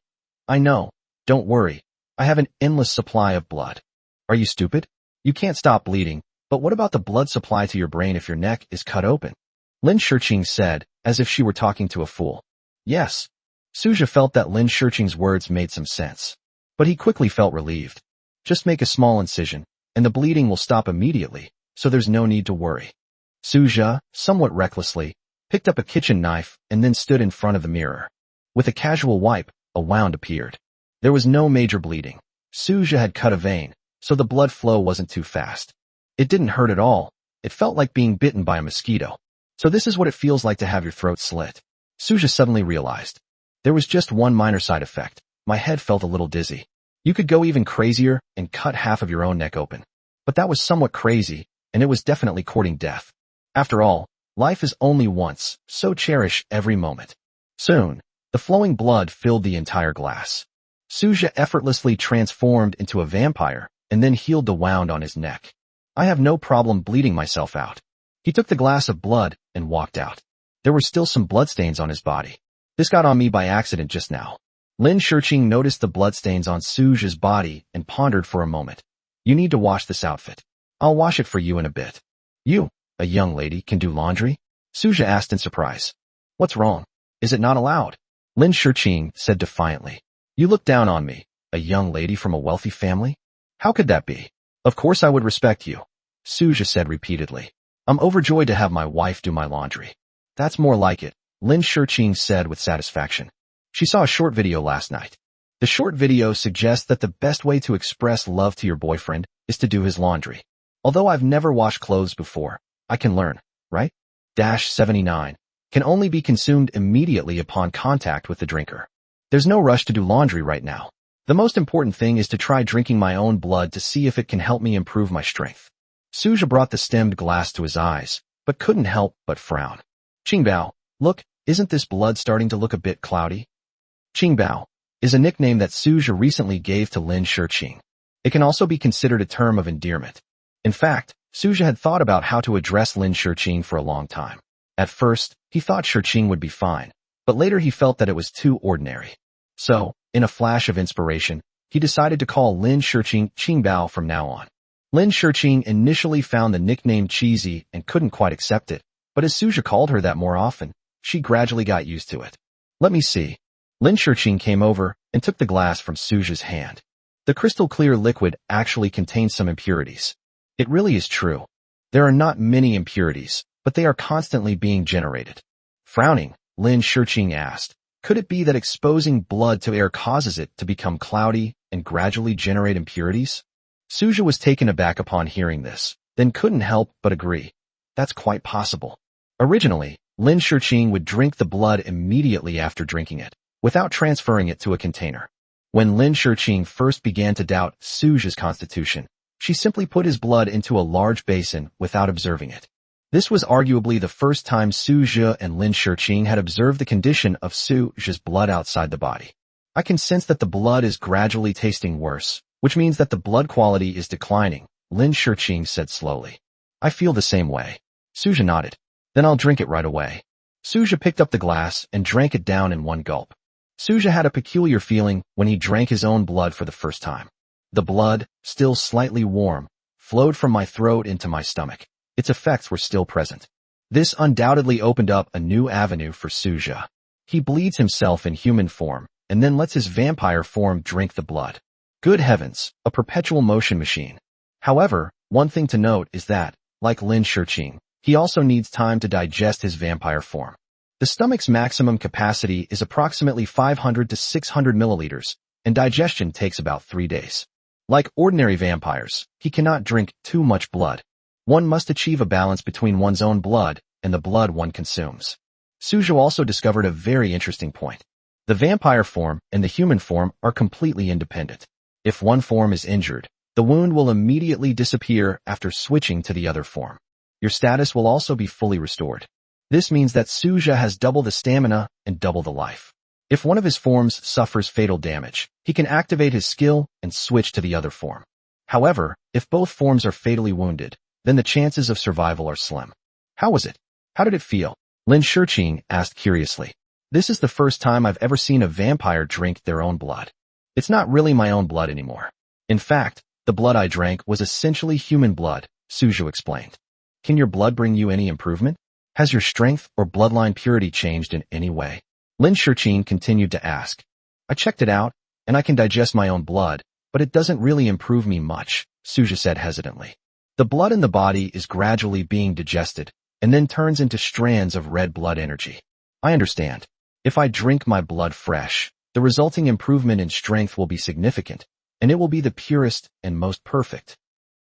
I know. Don't worry. I have an endless supply of blood. Are you stupid? You can't stop bleeding, but what about the blood supply to your brain if your neck is cut open? Lin Shiqing said, as if she were talking to a fool. Yes. Suja felt that Lin Shiqing's words made some sense. But he quickly felt relieved. Just make a small incision, and the bleeding will stop immediately, so there's no need to worry. Suja, somewhat recklessly, picked up a kitchen knife and then stood in front of the mirror. With a casual wipe, a wound appeared. There was no major bleeding. Suja had cut a vein, so the blood flow wasn't too fast. It didn't hurt at all. It felt like being bitten by a mosquito. So this is what it feels like to have your throat slit. Suja suddenly realized. There was just one minor side effect. My head felt a little dizzy. You could go even crazier and cut half of your own neck open. But that was somewhat crazy, and it was definitely courting death. After all, life is only once, so cherish every moment. Soon, the flowing blood filled the entire glass. Suja effortlessly transformed into a vampire and then healed the wound on his neck. I have no problem bleeding myself out. He took the glass of blood and walked out. There were still some bloodstains on his body. This got on me by accident just now. Lin Shiqing noticed the bloodstains on Suja's body and pondered for a moment. You need to wash this outfit. I'll wash it for you in a bit. You, a young lady, can do laundry? Suja asked in surprise. What's wrong? Is it not allowed? Lin Shiqing said defiantly. You look down on me, a young lady from a wealthy family? How could that be? Of course I would respect you, Suja said repeatedly. I'm overjoyed to have my wife do my laundry. That's more like it, Lin Shiqing said with satisfaction. She saw a short video last night. The short video suggests that the best way to express love to your boyfriend is to do his laundry. Although I've never washed clothes before, I can learn, right? 79 can only be consumed immediately upon contact with the drinker. There's no rush to do laundry right now. The most important thing is to try drinking my own blood to see if it can help me improve my strength. Suja brought the stemmed glass to his eyes, but couldn't help but frown. Qingbao, look, isn't this blood starting to look a bit cloudy? Qingbao is a nickname that Suja recently gave to Lin Shiqing. It can also be considered a term of endearment. In fact, Suja had thought about how to address Lin Shiqing for a long time. At first, he thought Shiqing would be fine, but later he felt that it was too ordinary. So, in a flash of inspiration, he decided to call Lin Shiqing Qingbao from now on. Lin Shiqing initially found the nickname cheesy and couldn't quite accept it, but as Suja called her that more often, she gradually got used to it. Let me see. Lin Shiqing came over and took the glass from Suja's hand. The crystal-clear liquid actually contains some impurities. It really is true. There are not many impurities, but they are constantly being generated. Frowning, Lin Shiqing asked, could it be that exposing blood to air causes it to become cloudy and gradually generate impurities? Suja was taken aback upon hearing this, then couldn't help but agree. That's quite possible. Originally, Lin Shiqing would drink the blood immediately after drinking it, without transferring it to a container. When Lin Shiqing first began to doubt Suja's constitution, she simply put his blood into a large basin without observing it. This was arguably the first time Suja and Lin Shiqing had observed the condition of Suja's blood outside the body. I can sense that the blood is gradually tasting worse, which means that the blood quality is declining, Lin Shiqing said slowly. I feel the same way. Suja nodded. Then I'll drink it right away. Suja picked up the glass and drank it down in one gulp. Suja had a peculiar feeling when he drank his own blood for the first time. The blood, still slightly warm, flowed from my throat into my stomach. Its effects were still present. This undoubtedly opened up a new avenue for Suja. He bleeds himself in human form, and then lets his vampire form drink the blood. Good heavens, a perpetual motion machine. However, one thing to note is that, like Lin Shiqing, he also needs time to digest his vampire form. The stomach's maximum capacity is approximately 500 to 600 milliliters, and digestion takes about 3 days. Like ordinary vampires, he cannot drink too much blood. One must achieve a balance between one's own blood and the blood one consumes. Suja also discovered a very interesting point. The vampire form and the human form are completely independent. If one form is injured, the wound will immediately disappear after switching to the other form. Your status will also be fully restored. This means that Suja has double the stamina and double the life. If one of his forms suffers fatal damage, he can activate his skill and switch to the other form. However, if both forms are fatally wounded, then the chances of survival are slim. How was it? How did it feel? Lin Shiqing asked curiously. This is the first time I've ever seen a vampire drink their own blood. It's not really my own blood anymore. In fact, the blood I drank was essentially human blood, Suja explained. Can your blood bring you any improvement? Has your strength or bloodline purity changed in any way? Lin Shiqing continued to ask. I checked it out, and I can digest my own blood, but it doesn't really improve me much, Suja said hesitantly. The blood in the body is gradually being digested, and then turns into strands of red blood energy. I understand. If I drink my blood fresh, the resulting improvement in strength will be significant, and it will be the purest and most perfect.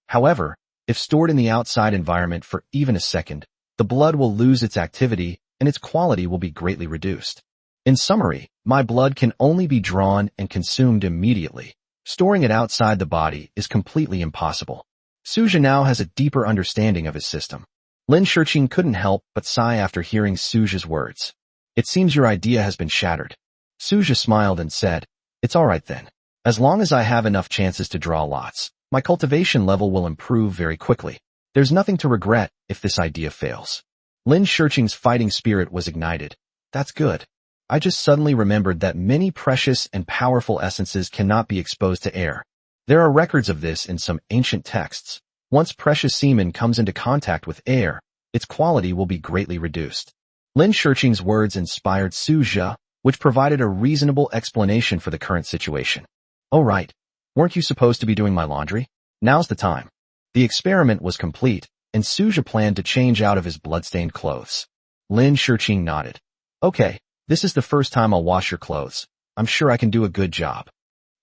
However, if stored in the outside environment for even a second, the blood will lose its activity and its quality will be greatly reduced. In summary, my blood can only be drawn and consumed immediately. Storing it outside the body is completely impossible. Suja now has a deeper understanding of his system. Lin Shiqing couldn't help but sigh after hearing Suja's words. It seems your idea has been shattered. Suja smiled and said, It's all right then. As long as I have enough chances to draw lots, my cultivation level will improve very quickly. There's nothing to regret if this idea fails. Lin Shiqing's fighting spirit was ignited. That's good. I just suddenly remembered that many precious and powerful essences cannot be exposed to air. There are records of this in some ancient texts. Once precious semen comes into contact with air, its quality will be greatly reduced. Lin Shiqing's words inspired Suja, which provided a reasonable explanation for the current situation. Oh right, weren't you supposed to be doing my laundry? Now's the time. The experiment was complete, and Suja planned to change out of his bloodstained clothes. Lin Shiqing nodded. Okay, this is the first time I'll wash your clothes. I'm sure I can do a good job.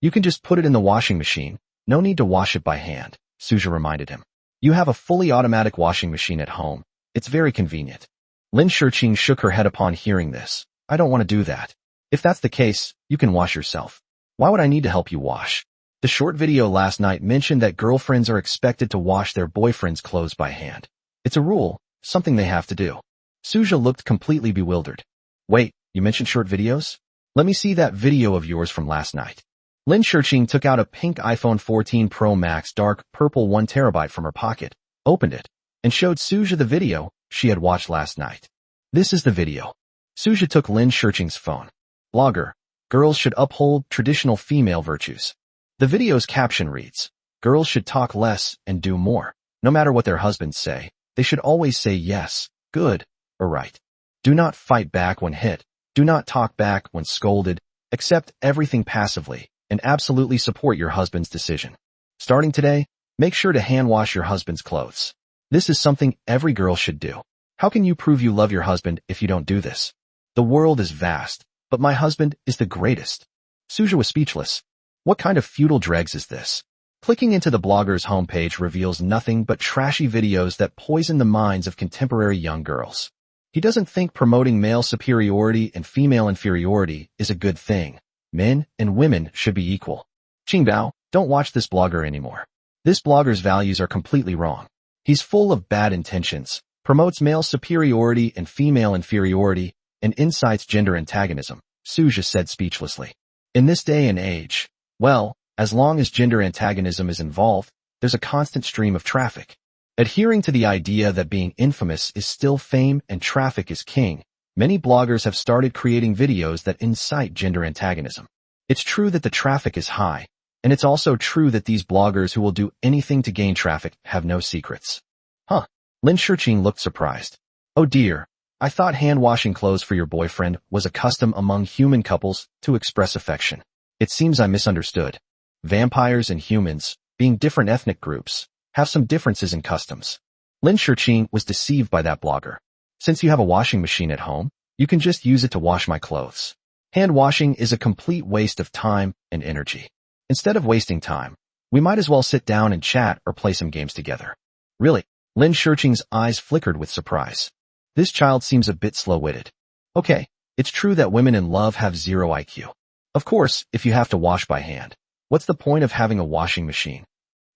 You can just put it in the washing machine. No need to wash it by hand, Suja reminded him. You have a fully automatic washing machine at home. It's very convenient. Lin Shiqing shook her head upon hearing this. I don't want to do that. If that's the case, you can wash yourself. Why would I need to help you wash? The short video last night mentioned that girlfriends are expected to wash their boyfriend's clothes by hand. It's a rule, something they have to do. Suja looked completely bewildered. Wait, you mentioned short videos? Let me see that video of yours from last night. Lin Shiqing took out a pink iPhone 14 Pro Max dark purple 1 terabyte from her pocket, opened it, and showed Suja the video she had watched last night. This is the video. Suja took Lin Shiqing's phone. Blogger, girls should uphold traditional female virtues. The video's caption reads, girls should talk less and do more. No matter what their husbands say, they should always say yes, good, or right. Do not fight back when hit. Do not talk back when scolded. Accept everything passively and absolutely support your husband's decision. Starting today, make sure to hand wash your husband's clothes. This is something every girl should do. How can you prove you love your husband if you don't do this? The world is vast, but my husband is the greatest. Suja was speechless. What kind of feudal dregs is this? Clicking into the blogger's homepage reveals nothing but trashy videos that poison the minds of contemporary young girls. He doesn't think promoting male superiority and female inferiority is a good thing. Men and women should be equal. Qingbao, don't watch this blogger anymore. This blogger's values are completely wrong. He's full of bad intentions, promotes male superiority and female inferiority, and incites gender antagonism, Suja said speechlessly. In this day and age, well, as long as gender antagonism is involved, there's a constant stream of traffic. Adhering to the idea that being infamous is still fame and traffic is king, Many bloggers have started creating videos that incite gender antagonism. It's true that the traffic is high, and it's also true that these bloggers who will do anything to gain traffic have no secrets. Huh. Lin Shirqing looked surprised. Oh dear, I thought hand-washing clothes for your boyfriend was a custom among human couples to express affection. It seems I misunderstood. Vampires and humans, being different ethnic groups, have some differences in customs. Lin Shirqing was deceived by that blogger. Since you have a washing machine at home, you can just use it to wash my clothes. Hand washing is a complete waste of time and energy. Instead of wasting time, we might as well sit down and chat or play some games together. Really? Lin Shirqing's eyes flickered with surprise. This child seems a bit slow-witted. Okay, it's true that women in love have zero IQ. Of course, if you have to wash by hand, what's the point of having a washing machine?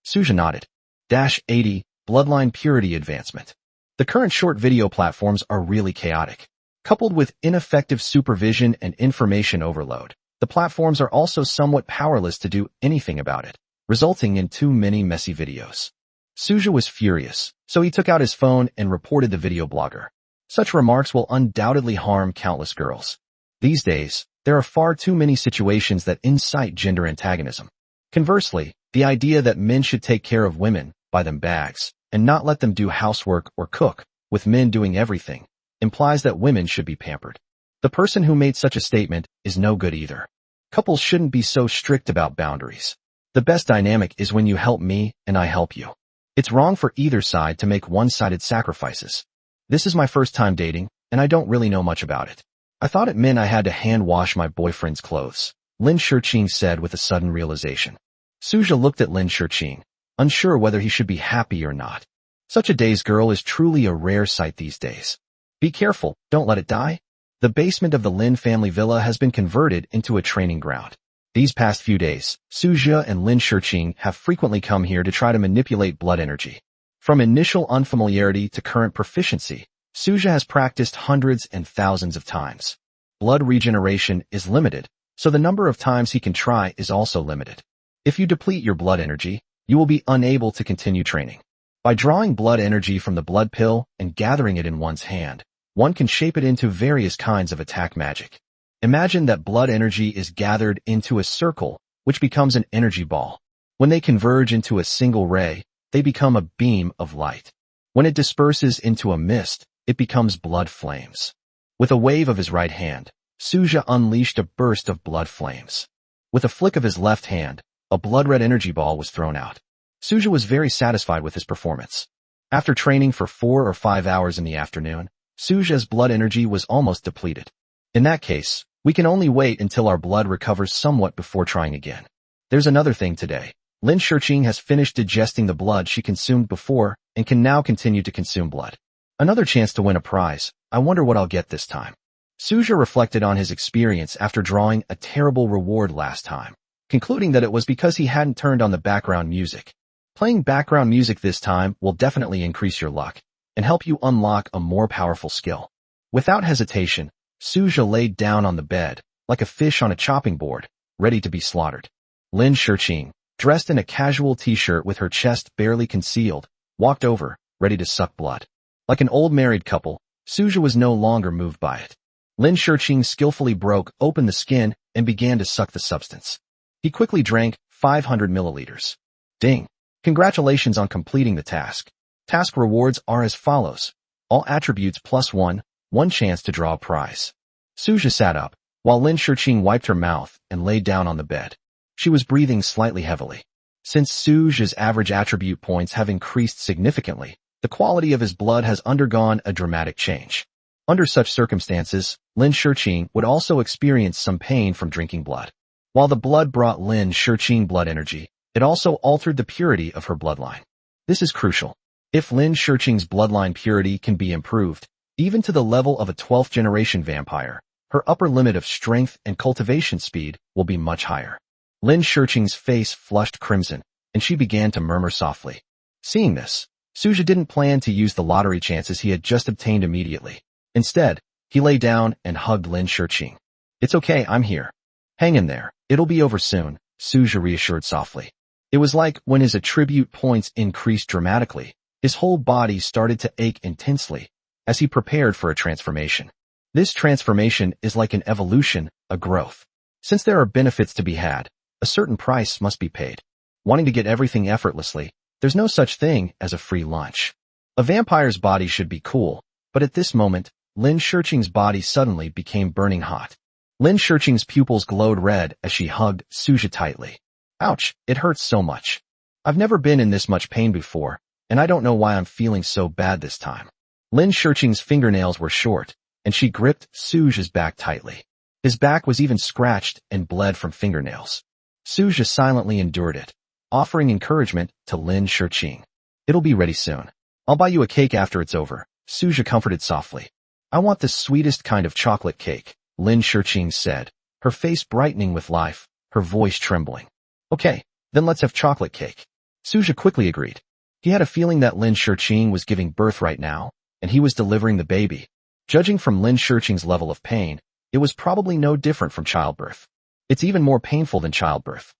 Suja nodded. -80, Bloodline Purity Advancement. The current short video platforms are really chaotic. Coupled with ineffective supervision and information overload, the platforms are also somewhat powerless to do anything about it, resulting in too many messy videos. Suja was furious, so he took out his phone and reported the video blogger. Such remarks will undoubtedly harm countless girls. These days, there are far too many situations that incite gender antagonism. Conversely, the idea that men should take care of women, buy them bags, and not let them do housework or cook, with men doing everything, implies that women should be pampered. The person who made such a statement is no good either. Couples shouldn't be so strict about boundaries. The best dynamic is when you help me and I help you. It's wrong for either side to make one-sided sacrifices. This is my first time dating, and I don't really know much about it. I thought it meant I had to hand-wash my boyfriend's clothes, Lin Shirqing said with a sudden realization. Suja looked at Lin Shirqing, unsure whether he should be happy or not. Such a day's girl is truly a rare sight these days. Be careful, don't let it die. The basement of the Lin family villa has been converted into a training ground. These past few days, Suja and Lin Shirqing have frequently come here to try to manipulate blood energy. From initial unfamiliarity to current proficiency, Suja has practiced hundreds and thousands of times. Blood regeneration is limited, so the number of times he can try is also limited. If you deplete your blood energy, you will be unable to continue training. By drawing blood energy from the blood pill and gathering it in one's hand, one can shape it into various kinds of attack magic. Imagine that blood energy is gathered into a circle, which becomes an energy ball. When they converge into a single ray, they become a beam of light. When it disperses into a mist, it becomes blood flames. With a wave of his right hand, Suja unleashed a burst of blood flames. With a flick of his left hand, a blood-red energy ball was thrown out. Suja was very satisfied with his performance. After training for 4 or 5 hours in the afternoon, Suja's blood energy was almost depleted. In that case, we can only wait until our blood recovers somewhat before trying again. There's another thing today. Lin Shirqing has finished digesting the blood she consumed before and can now continue to consume blood. Another chance to win a prize. I wonder what I'll get this time. Suja reflected on his experience after drawing a terrible reward last time, concluding that it was because he hadn't turned on the background music. Playing background music this time will definitely increase your luck and help you unlock a more powerful skill. Without hesitation, Suja laid down on the bed, like a fish on a chopping board, ready to be slaughtered. Lin Shirqing, dressed in a casual t-shirt with her chest barely concealed, walked over, ready to suck blood. Like an old married couple, Suja was no longer moved by it. Lin Shirqing skillfully broke open the skin and began to suck the substance. He quickly drank 500 milliliters. Ding! Congratulations on completing the task. Task rewards are as follows. All attributes +1, 1 chance to draw a prize. Suja sat up, while Lin Shirqing wiped her mouth and laid down on the bed. She was breathing slightly heavily. Since Suja's average attribute points have increased significantly, the quality of his blood has undergone a dramatic change. Under such circumstances, Lin Shirqing would also experience some pain from drinking blood. While the blood brought Lin Shirqing blood energy, it also altered the purity of her bloodline. This is crucial. If Lin Shirqing's bloodline purity can be improved, even to the level of a 12th generation vampire, her upper limit of strength and cultivation speed will be much higher. Lin Shirqing's face flushed crimson, and she began to murmur softly. Seeing this, Suja didn't plan to use the lottery chances he had just obtained immediately. Instead, he lay down and hugged Lin Shirqing. It's okay, I'm here. Hang in there, it'll be over soon, Suja reassured softly. It was like when his attribute points increased dramatically, his whole body started to ache intensely as he prepared for a transformation. This transformation is like an evolution, a growth. Since there are benefits to be had, a certain price must be paid. Wanting to get everything effortlessly, there's no such thing as a free lunch. A vampire's body should be cool, but at this moment, Lin Shurqing's body suddenly became burning hot. Lin Shurqing's pupils glowed red as she hugged Suja tightly. Ouch, it hurts so much. I've never been in this much pain before, and I don't know why I'm feeling so bad this time. Lin Shurqing's fingernails were short, and she gripped Suja's back tightly. His back was even scratched and bled from fingernails. Suja silently endured it, offering encouragement to Lin Shurqing. It'll be ready soon. I'll buy you a cake after it's over, Suja comforted softly. I want the sweetest kind of chocolate cake, Lin Shurqing said, her face brightening with life, her voice trembling. Okay, then let's have chocolate cake. Suja quickly agreed. He had a feeling that Lin Shurqing was giving birth right now, and he was delivering the baby. Judging from Lin Shurqing's level of pain, it was probably no different from childbirth. It's even more painful than childbirth.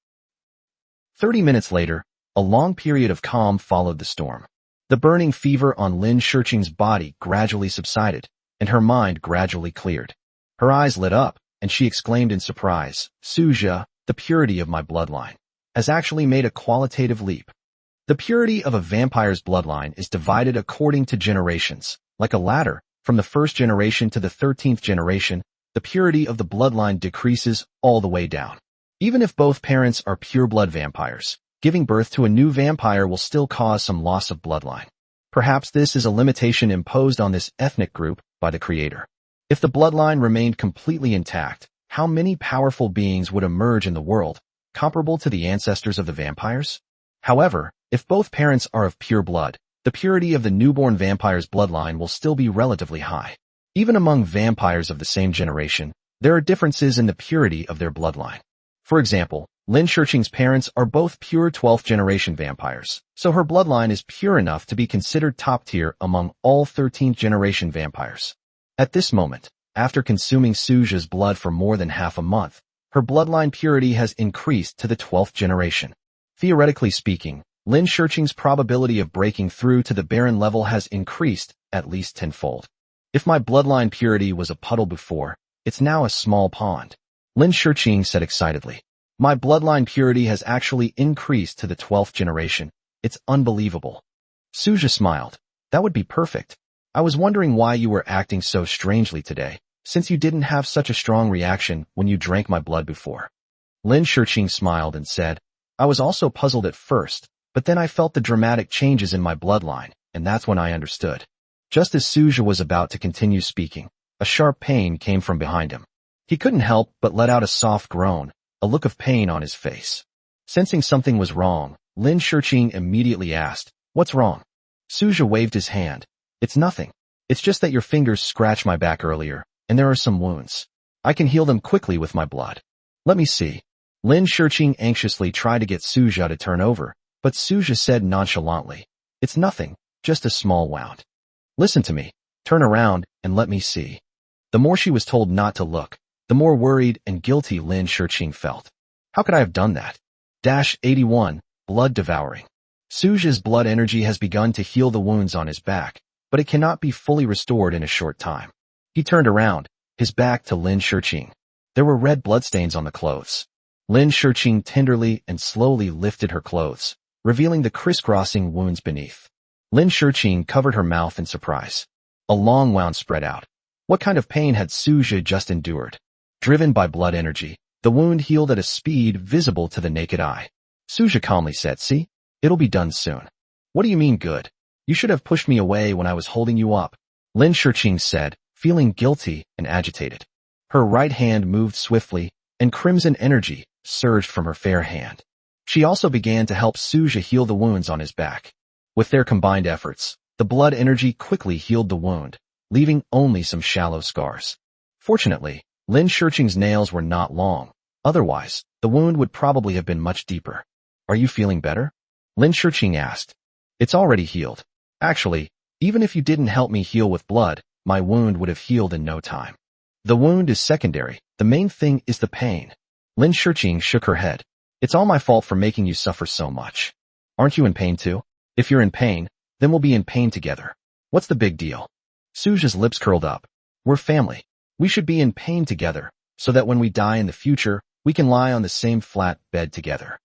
30 minutes later, a long period of calm followed the storm. The burning fever on Lin Shurqing's body gradually subsided, and her mind gradually cleared. Her eyes lit up, and she exclaimed in surprise, Suja, the purity of my bloodline has actually made a qualitative leap. The purity of a vampire's bloodline is divided according to generations. Like a ladder, from the first generation to the 13th generation, the purity of the bloodline decreases all the way down. Even if both parents are pure-blood vampires, giving birth to a new vampire will still cause some loss of bloodline. Perhaps this is a limitation imposed on this ethnic group by the creator. If the bloodline remained completely intact, how many powerful beings would emerge in the world, comparable to the ancestors of the vampires? However, if both parents are of pure blood, the purity of the newborn vampire's bloodline will still be relatively high. Even among vampires of the same generation, there are differences in the purity of their bloodline. For example, Lin Shurqing's parents are both pure 12th generation vampires, so her bloodline is pure enough to be considered top tier among all 13th generation vampires. At this moment, after consuming Suja's blood for more than half a month, her bloodline purity has increased to the 12th generation. Theoretically speaking, Lin Shurqing's probability of breaking through to the Baron level has increased at least tenfold. If my bloodline purity was a puddle before, it's now a small pond, Lin Shurqing said excitedly. My bloodline purity has actually increased to the 12th generation. It's unbelievable. Suja smiled. That would be perfect. I was wondering why you were acting so strangely today, since you didn't have such a strong reaction when you drank my blood before. Lin Shurqing smiled and said, I was also puzzled at first, but then I felt the dramatic changes in my bloodline, and that's when I understood. Just as Suja was about to continue speaking, a sharp pain came from behind him. He couldn't help but let out a soft groan, a look of pain on his face. Sensing something was wrong, Lin Shurqing immediately asked, What's wrong? Suja waved his hand. It's nothing. It's just that your fingers scratched my back earlier, and there are some wounds. I can heal them quickly with my blood. Let me see. Lin Shurqing anxiously tried to get Suja to turn over, but Suja said nonchalantly, It's nothing, just a small wound. Listen to me. Turn around and let me see. The more she was told not to look, the more worried and guilty Lin Shurqing felt. How could I have done that? 81. Blood devouring. Suja's blood energy has begun to heal the wounds on his back, but it cannot be fully restored in a short time. He turned around, his back to Lin Shurqing. There were red bloodstains on the clothes. Lin Shurqing tenderly and slowly lifted her clothes, revealing the crisscrossing wounds beneath. Lin Shurqing covered her mouth in surprise. A long wound spread out. What kind of pain had Suja just endured? Driven by blood energy, the wound healed at a speed visible to the naked eye. Suja calmly said, See? It'll be done soon. What do you mean good? You should have pushed me away when I was holding you up, Lin Shurqing said, feeling guilty and agitated. Her right hand moved swiftly, and crimson energy surged from her fair hand. She also began to help Suja heal the wounds on his back. With their combined efforts, the blood energy quickly healed the wound, leaving only some shallow scars. Fortunately, Lin Shurqing's nails were not long. Otherwise, the wound would probably have been much deeper. Are you feeling better? Lin Shurqing asked. It's already healed. Actually, even if you didn't help me heal with blood, my wound would have healed in no time. The wound is secondary. The main thing is the pain. Lin Shurqing shook her head. It's all my fault for making you suffer so much. Aren't you in pain too? If you're in pain, then we'll be in pain together. What's the big deal? Suja's lips curled up. We're family. We should be in pain together, so that when we die in the future, we can lie on the same flat bed together.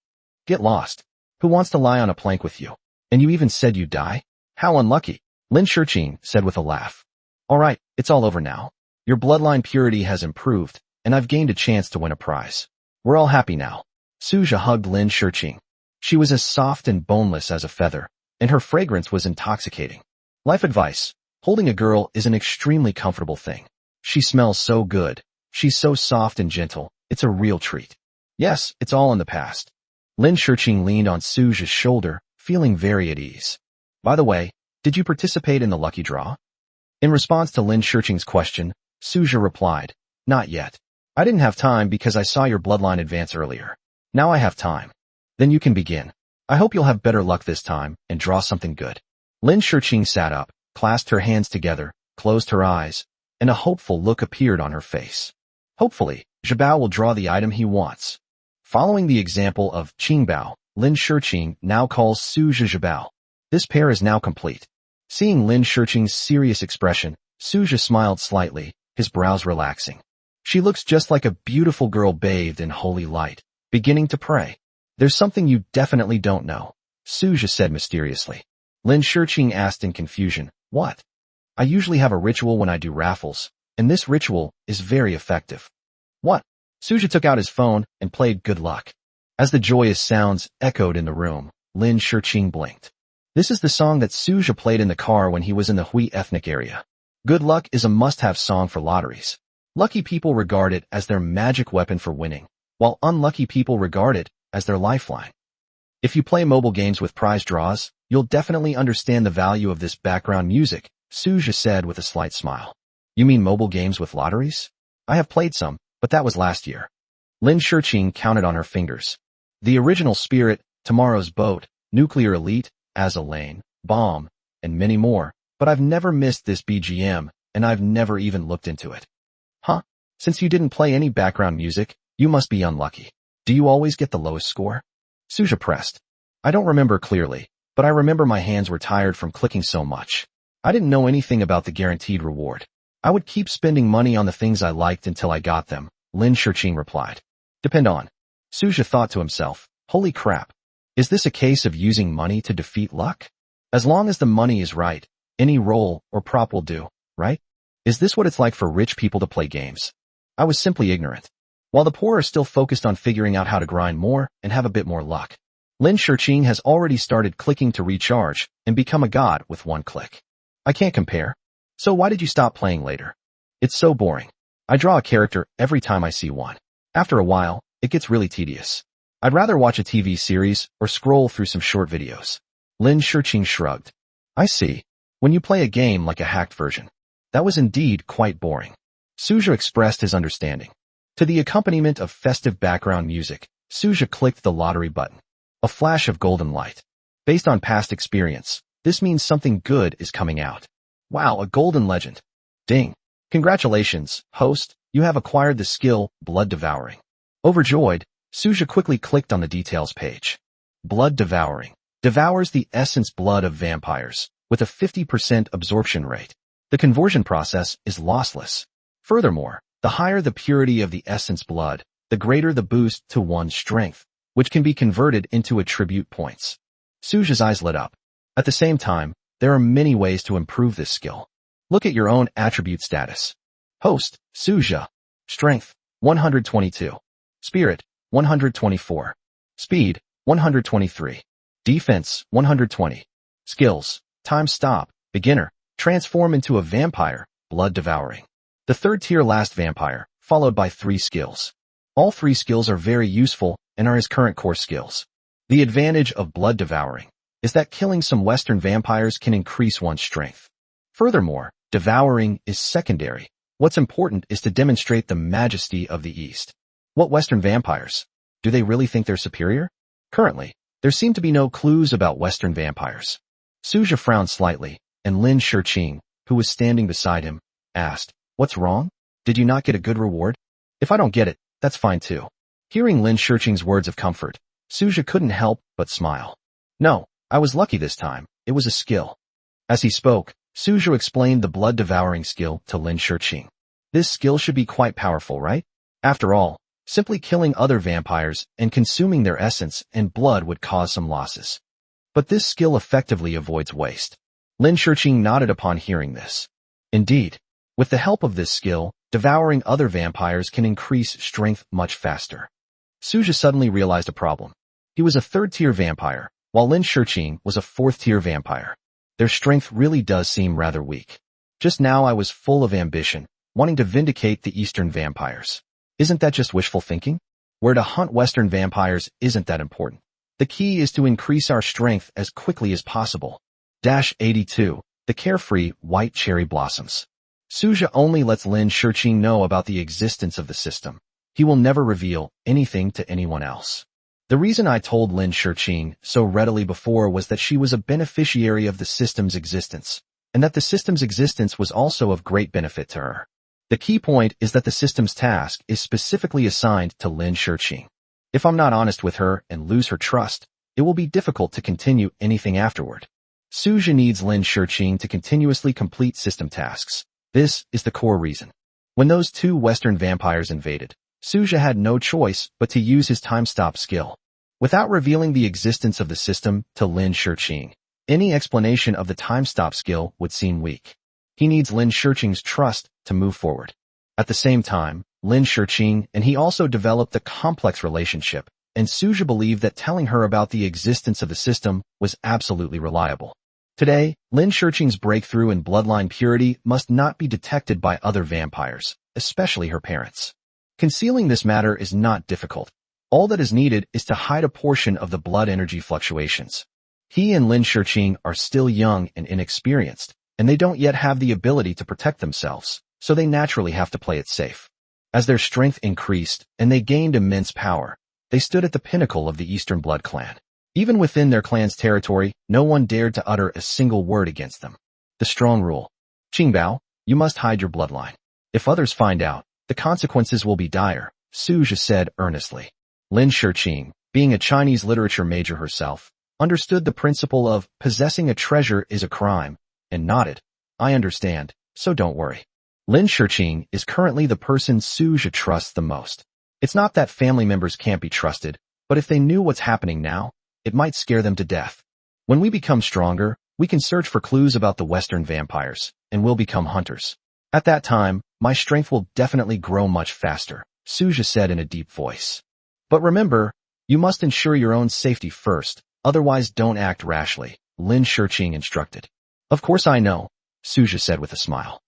Get lost. Who wants to lie on a plank with you? And you even said you'd die? How unlucky, Lin Shurqing said with a laugh. All right, it's all over now. Your bloodline purity has improved, and I've gained a chance to win a prize. We're all happy now. Suja hugged Lin Shurqing. She was as soft and boneless as a feather, and her fragrance was intoxicating. Life advice: holding a girl is an extremely comfortable thing. She smells so good. She's so soft and gentle. It's a real treat. Yes, it's all in the past. Lin Shurqing leaned on Suja's shoulder, feeling very at ease. By the way, did you participate in the lucky draw? In response to Lin Shurqing's question, Suja replied, not yet. I didn't have time because I saw your bloodline advance earlier. Now I have time. Then you can begin. I hope you'll have better luck this time and draw something good. Lin Shurqing sat up, clasped her hands together, closed her eyes, and a hopeful look appeared on her face. Hopefully, Zhibao will draw the item he wants. Following the example of Qingbao, Lin Shurqing now calls Suja Zhibao. This pair is now complete. Seeing Lin Shurqing's serious expression, Suja smiled slightly, his brows relaxing. She looks just like a beautiful girl bathed in holy light, beginning to pray. There's something you definitely don't know, Suja said mysteriously. Lin Shurqing asked in confusion, what? I usually have a ritual when I do raffles, and this ritual is very effective. What? Suja took out his phone and played good luck. As the joyous sounds echoed in the room, Lin Shurqing blinked. This is the song that Suja played in the car when he was in the Hui ethnic area. Good luck is a must-have song for lotteries. Lucky people regard it as their magic weapon for winning, while unlucky people regard it as their lifeline. If you play mobile games with prize draws, you'll definitely understand the value of this background music, Suja said with a slight smile. You mean mobile games with lotteries? I have played some, but that was last year. Lin Shurqing counted on her fingers. The original Spirit, Tomorrow's Boat, Nuclear Elite, Azalane, Bomb, and many more, but I've never missed this BGM, and I've never even looked into it. Huh? Since you didn't play any background music, you must be unlucky. Do you always get the lowest score? Suja pressed. I don't remember clearly, but I remember my hands were tired from clicking so much. I didn't know anything about the guaranteed reward. I would keep spending money on the things I liked until I got them, Lin Shurqing replied. Depend on. Suja thought to himself, holy crap. Is this a case of using money to defeat luck? As long as the money is right, any roll or prop will do, right? Is this what it's like for rich people to play games? I was simply ignorant. While the poor are still focused on figuring out how to grind more and have a bit more luck, Lin Shurqing has already started clicking to recharge and become a god with one click. I can't compare. So why did you stop playing later? It's so boring. I draw a character every time I see one. After a while, it gets really tedious. I'd rather watch a TV series or scroll through some short videos. Lin Shurqing shrugged. I see. When you play a game like a hacked version. That was indeed quite boring. Suja expressed his understanding. To the accompaniment of festive background music, Suja clicked the lottery button. A flash of golden light. Based on past experience, this means something good is coming out. Wow, a golden legend. Ding. Congratulations, host, you have acquired the skill, Blood Devouring. Overjoyed, Suja quickly clicked on the details page. Blood Devouring. Devours the essence blood of vampires, with a 50% absorption rate. The conversion process is lossless. Furthermore, the higher the purity of the essence blood, the greater the boost to one's strength, which can be converted into attribute points. Suja's eyes lit up. At the same time, there are many ways to improve this skill. Look at your own attribute status. Host, Suja. Strength, 122. Spirit, 124. Speed, 123. Defense, 120. Skills, time stop, beginner, transform into a vampire, blood devouring. The third tier last vampire, followed by 3 skills. All 3 skills are very useful and are his current core skills. The advantage of blood devouring is that killing some Western vampires can increase one's strength. Furthermore, devouring is secondary. What's important is to demonstrate the majesty of the East. What Western vampires? Do they really think they're superior? Currently, there seem to be no clues about Western vampires. Suja frowned slightly, and Lin Shurqing, who was standing beside him, asked, what's wrong? Did you not get a good reward? If I don't get it, that's fine too. Hearing Lin Shurqing's words of comfort, Suja couldn't help but smile. No, I was lucky this time. It was a skill. As he spoke, Suja explained the blood-devouring skill to Lin Shurqing. This skill should be quite powerful, right? After all, simply killing other vampires and consuming their essence and blood would cause some losses. But this skill effectively avoids waste. Lin Shurqing nodded upon hearing this. Indeed, with the help of this skill, devouring other vampires can increase strength much faster. Suja suddenly realized a problem. He was a third-tier vampire, while Lin Shurqing was a fourth-tier vampire. Their strength really does seem rather weak. Just now I was full of ambition, wanting to vindicate the Eastern vampires. Isn't that just wishful thinking? Where to hunt Western vampires isn't that important. The key is to increase our strength as quickly as possible. 82. The carefree white cherry blossoms. Suja only lets Lin Shurqing know about the existence of the system. He will never reveal anything to anyone else. The reason I told Lin Shurqing so readily before was that she was a beneficiary of the system's existence, and that the system's existence was also of great benefit to her. The key point is that the system's task is specifically assigned to Lin Shurqing. If I'm not honest with her and lose her trust, it will be difficult to continue anything afterward. Suja needs Lin Shurqing to continuously complete system tasks. This is the core reason. When those two Western vampires invaded, Suja had no choice but to use his time stop skill. Without revealing the existence of the system to Lin Shurqing, any explanation of the time stop skill would seem weak. He needs Lin Shurqing's trust to move forward. At the same time, Lin Shurqing and he also developed a complex relationship, and Suja believed that telling her about the existence of the system was absolutely reliable. Today, Lin Shurqing's breakthrough in bloodline purity must not be detected by other vampires, especially her parents. Concealing this matter is not difficult. All that is needed is to hide a portion of the blood energy fluctuations. He and Lin Shurqing are still young and inexperienced, and they don't yet have the ability to protect themselves, so they naturally have to play it safe. As their strength increased and they gained immense power, they stood at the pinnacle of the Eastern Blood clan. Even within their clan's territory, no one dared to utter a single word against them. The strong rule. Qingbao, you must hide your bloodline. If others find out, the consequences will be dire, Suja said earnestly. Lin Shurqing, being a Chinese literature major herself, understood the principle of possessing a treasure is a crime, and nodded. I understand, so don't worry. Lin Shurqing is currently the person Suja trusts the most. It's not that family members can't be trusted, but if they knew what's happening now, it might scare them to death. When we become stronger, we can search for clues about the Western vampires, and we'll become hunters. At that time, my strength will definitely grow much faster, Suja said in a deep voice. But remember, you must ensure your own safety first, otherwise don't act rashly, Lin Shurqing instructed. Of course I know, Suja said with a smile.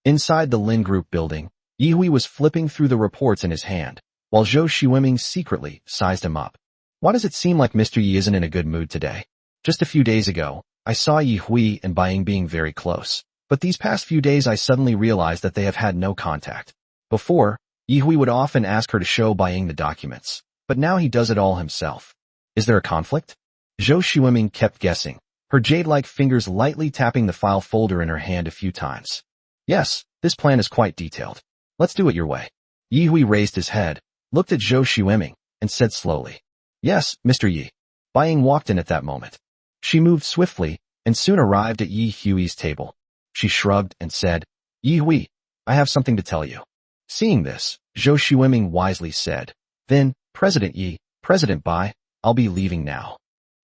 Inside the Lin Group building, Yihui was flipping through the reports in his hand, while Zhou Xueming secretly sized him up. Why does it seem like Mr. Yi isn't in a good mood today? Just a few days ago, I saw Yihui and Baiying being very close, but these past few days I suddenly realized that they have had no contact. Before, Yihui would often ask her to show Baiying the documents, but now he does it all himself. Is there a conflict? Zhou Xueming kept guessing, her jade-like fingers lightly tapping the file folder in her hand a few times. Yes, this plan is quite detailed. Let's do it your way. Yihui raised his head, looked at Zhou Xueming, and said slowly. Yes, Mr. Yi. Baiying walked in at that moment. She moved swiftly, and soon arrived at Yi Hui's table. She shrugged and said, Yi Hui, I have something to tell you. Seeing this, Zhou Xueming wisely said, Then, President Yi, President Bai, I'll be leaving now.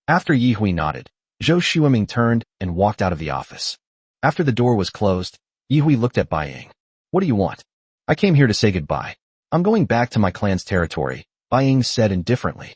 After Yi Hui nodded, Zhou Xueming turned and walked out of the office. After the door was closed, Yi Hui looked at Baiying. What do you want? I came here to say goodbye. I'm going back to my clan's territory, Baiying said indifferently.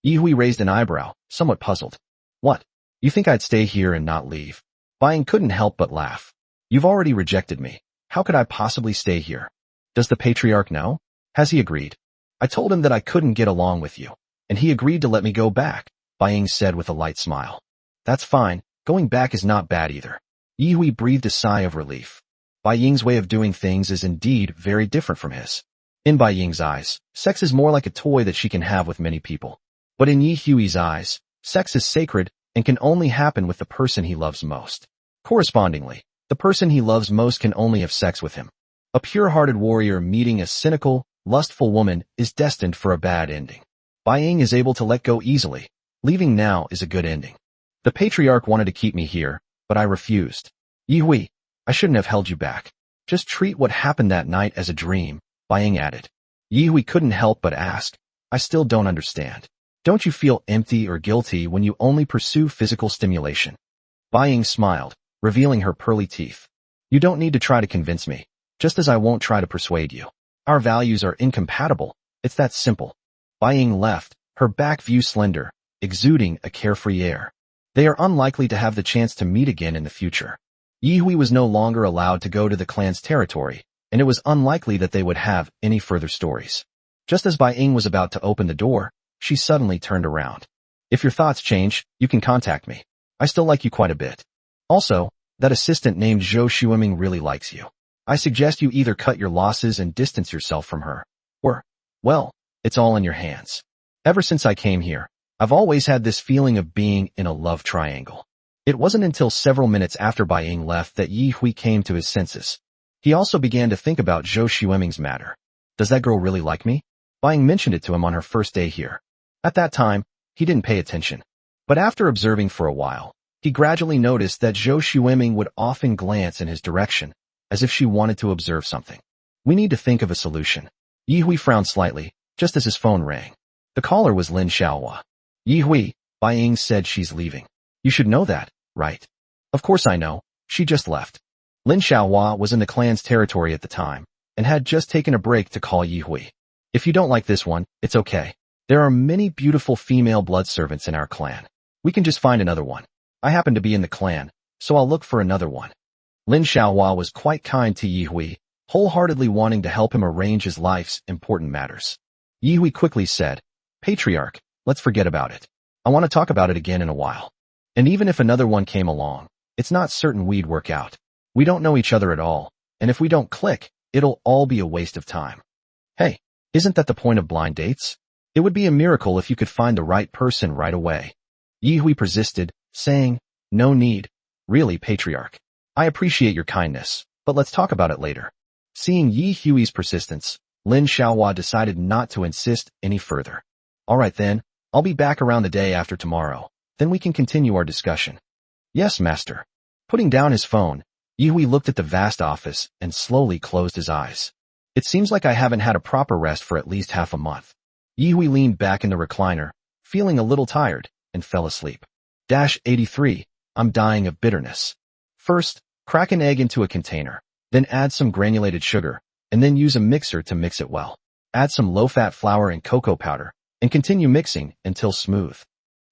Yi Hui raised an eyebrow, somewhat puzzled. What? You think I'd stay here and not leave? Baiying couldn't help but laugh. You've already rejected me. How could I possibly stay here? Does the patriarch know? Has he agreed? I told him that I couldn't get along with you, and he agreed to let me go back, Baiying said with a light smile. That's fine, going back is not bad either. Yi Hui breathed a sigh of relief. Baiying's way of doing things is indeed very different from his. In Baiying's eyes, sex is more like a toy that she can have with many people. But in Yi Hui's eyes, sex is sacred and can only happen with the person he loves most. Correspondingly, the person he loves most can only have sex with him. A pure-hearted warrior meeting a cynical, lustful woman is destined for a bad ending. Baiying is able to let go easily. Leaving now is a good ending. The patriarch wanted to keep me here, but I refused. Yi Hui, I shouldn't have held you back. Just treat what happened that night as a dream, Bying added. Yihui couldn't help but ask, I still don't understand. Don't you feel empty or guilty when you only pursue physical stimulation? Bying smiled, revealing her pearly teeth. You don't need to try to convince me, just as I won't try to persuade you. Our values are incompatible. It's that simple. Bying left, her back view slender, exuding a carefree air. They are unlikely to have the chance to meet again in the future. Yihui was no longer allowed to go to the clan's territory, and it was unlikely that they would have any further stories. Just as Bying was about to open the door, she suddenly turned around. If your thoughts change, you can contact me. I still like you quite a bit. Also, that assistant named Zhou Xueming really likes you. I suggest you either cut your losses and distance yourself from her, or, well, it's all in your hands. Ever since I came here, I've always had this feeling of being in a love triangle. It wasn't until several minutes after Bying left that Yi Hui came to his senses. He also began to think about Zhou Xueming's matter. Does that girl really like me? Bying mentioned it to him on her first day here. At that time, he didn't pay attention. But after observing for a while, he gradually noticed that Zhou Xueming would often glance in his direction, as if she wanted to observe something. We need to think of a solution. Yi Hui frowned slightly, just as his phone rang. The caller was Lin Xiaohua. Yi Hui, Bying said she's leaving. You should know that, right? Of course I know, she just left. Lin Xiaohua was in the clan's territory at the time, and had just taken a break to call Yi Hui. If you don't like this one, it's okay. There are many beautiful female blood servants in our clan. We can just find another one. I happen to be in the clan, so I'll look for another one. Lin Xiaohua was quite kind to Yi Hui, wholeheartedly wanting to help him arrange his life's important matters. Yi Hui quickly said, Patriarch, let's forget about it. I want to talk about it again in a while. And even if another one came along, it's not certain we'd work out. We don't know each other at all, and if we don't click, it'll all be a waste of time. Hey, isn't that the point of blind dates? It would be a miracle if you could find the right person right away. Yi Hui persisted, saying, No need. Really, Patriarch. I appreciate your kindness, but let's talk about it later. Seeing Yi Hui's persistence, Lin Xiaohua decided not to insist any further. All right then, I'll be back around the day after tomorrow. Then we can continue our discussion. Yes, master. Putting down his phone, Yi Hui looked at the vast office and slowly closed his eyes. It seems like I haven't had a proper rest for at least half a month. Yi Hui leaned back in the recliner, feeling a little tired, and fell asleep. 83. I'm dying of bitterness. First, crack an egg into a container, then add some granulated sugar, and then use a mixer to mix it well. Add some low-fat flour and cocoa powder, and continue mixing until smooth.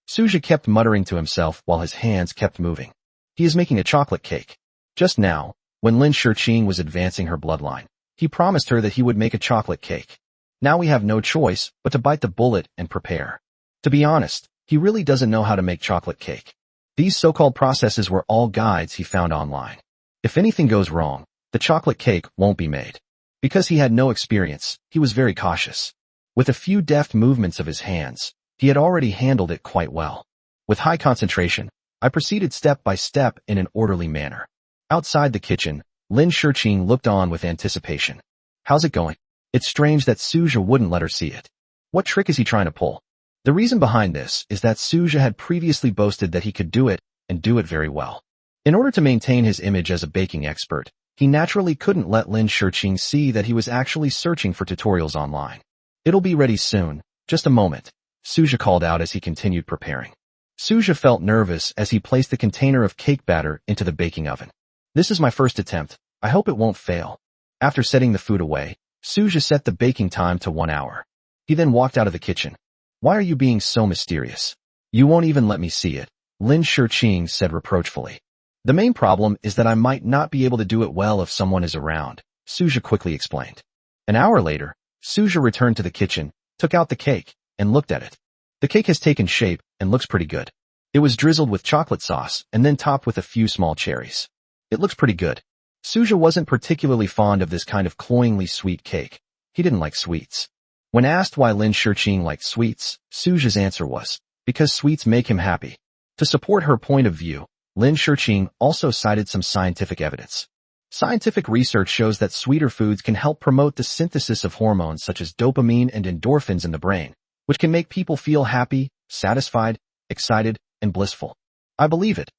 Suja kept muttering to himself while his hands kept moving. He is making a chocolate cake. Just now, when Lin Shiqing was advancing her bloodline, he promised her that he would make a chocolate cake. Now we have no choice but to bite the bullet and prepare. To be honest, he really doesn't know how to make chocolate cake. These so-called processes were all guides he found online. If anything goes wrong, the chocolate cake won't be made. Because he had no experience, he was very cautious. With a few deft movements of his hands, he had already handled it quite well. With high concentration, I proceeded step by step in an orderly manner. Outside the kitchen, Lin Shiqing looked on with anticipation. How's it going? It's strange that Suja wouldn't let her see it. What trick is he trying to pull? The reason behind this is that Suja had previously boasted that he could do it, and do it very well. In order to maintain his image as a baking expert, he naturally couldn't let Lin Shiqing see that he was actually searching for tutorials online. It'll be ready soon, just a moment, Suja called out as he continued preparing. Suja felt nervous as he placed the container of cake batter into the baking oven. This is my first attempt. I hope it won't fail. After setting the food away, Suja set the baking time to 1 hour. He then walked out of the kitchen. Why are you being so mysterious? You won't even let me see it, Lin Shiqing said reproachfully. The main problem is that I might not be able to do it well if someone is around, Suja quickly explained. An hour later, Suja returned to the kitchen, took out the cake, and looked at it. The cake has taken shape and looks pretty good. It was drizzled with chocolate sauce and then topped with a few small cherries. It looks pretty good. Suja wasn't particularly fond of this kind of cloyingly sweet cake. He didn't like sweets. When asked why Lin Shiqing liked sweets, Suja's answer was, because sweets make him happy. To support her point of view, Lin Shiqing also cited some scientific evidence. Scientific research shows that sweeter foods can help promote the synthesis of hormones such as dopamine and endorphins in the brain, which can make people feel happy, satisfied, excited, and blissful. I believe it.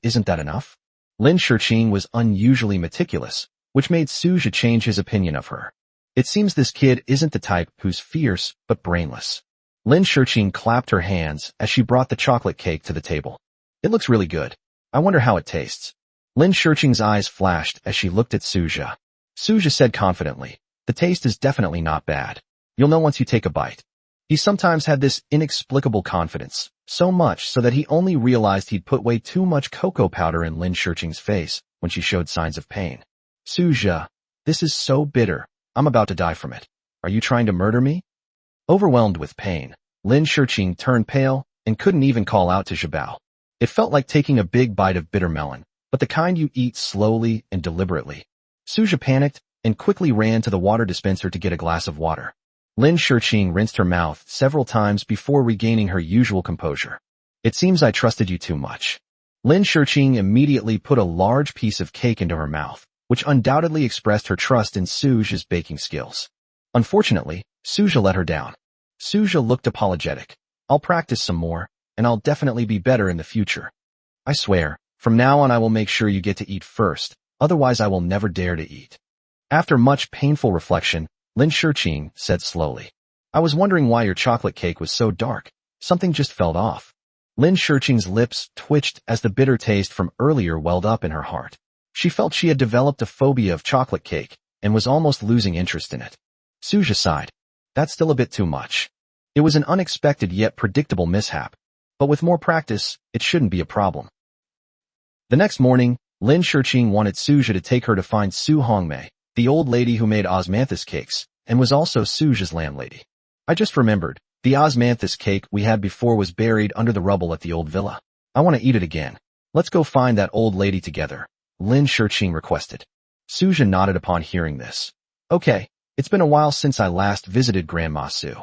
Isn't that enough? Lin Shiqing was unusually meticulous, which made Suja change his opinion of her. It seems this kid isn't the type who's fierce but brainless. Lin Shirqing clapped her hands as she brought the chocolate cake to the table. It looks really good. I wonder how it tastes. Lin Shirqing's eyes flashed as she looked at Suja. Suja said confidently, the taste is definitely not bad. You'll know once you take a bite. He sometimes had this inexplicable confidence, so much so that he only realized he'd put way too much cocoa powder in Lin Shirqing's face when she showed signs of pain. Suja, this is so bitter. I'm about to die from it. Are you trying to murder me? Overwhelmed with pain, Lin Shirqing turned pale and couldn't even call out to Zhabao. It felt like taking a big bite of bitter melon, but the kind you eat slowly and deliberately. Suja panicked and quickly ran to the water dispenser to get a glass of water. Lin Shirqing rinsed her mouth several times before regaining her usual composure. It seems I trusted you too much. Lin Shirqing immediately put a large piece of cake into her mouth, which undoubtedly expressed her trust in Suja's baking skills. Unfortunately, Suja let her down. Suja looked apologetic. I'll practice some more, and I'll definitely be better in the future. I swear, from now on I will make sure you get to eat first, otherwise I will never dare to eat. After much painful reflection, Lin Shirqing said slowly, I was wondering why your chocolate cake was so dark. Something just felt off. Lin Shirqing's lips twitched as the bitter taste from earlier welled up in her heart. She felt she had developed a phobia of chocolate cake and was almost losing interest in it. Suja sighed. That's still a bit too much. It was an unexpected yet predictable mishap, but with more practice, it shouldn't be a problem. The next morning, Lin Shirqing wanted Suja to take her to find Su Hongmei, the old lady who made osmanthus cakes, and was also Suja's landlady. I just remembered, the osmanthus cake we had before was buried under the rubble at the old villa. I want to eat it again. Let's go find that old lady together, Lin Shirqing requested. Suja nodded upon hearing this. Okay, it's been a while since I last visited Grandma Su.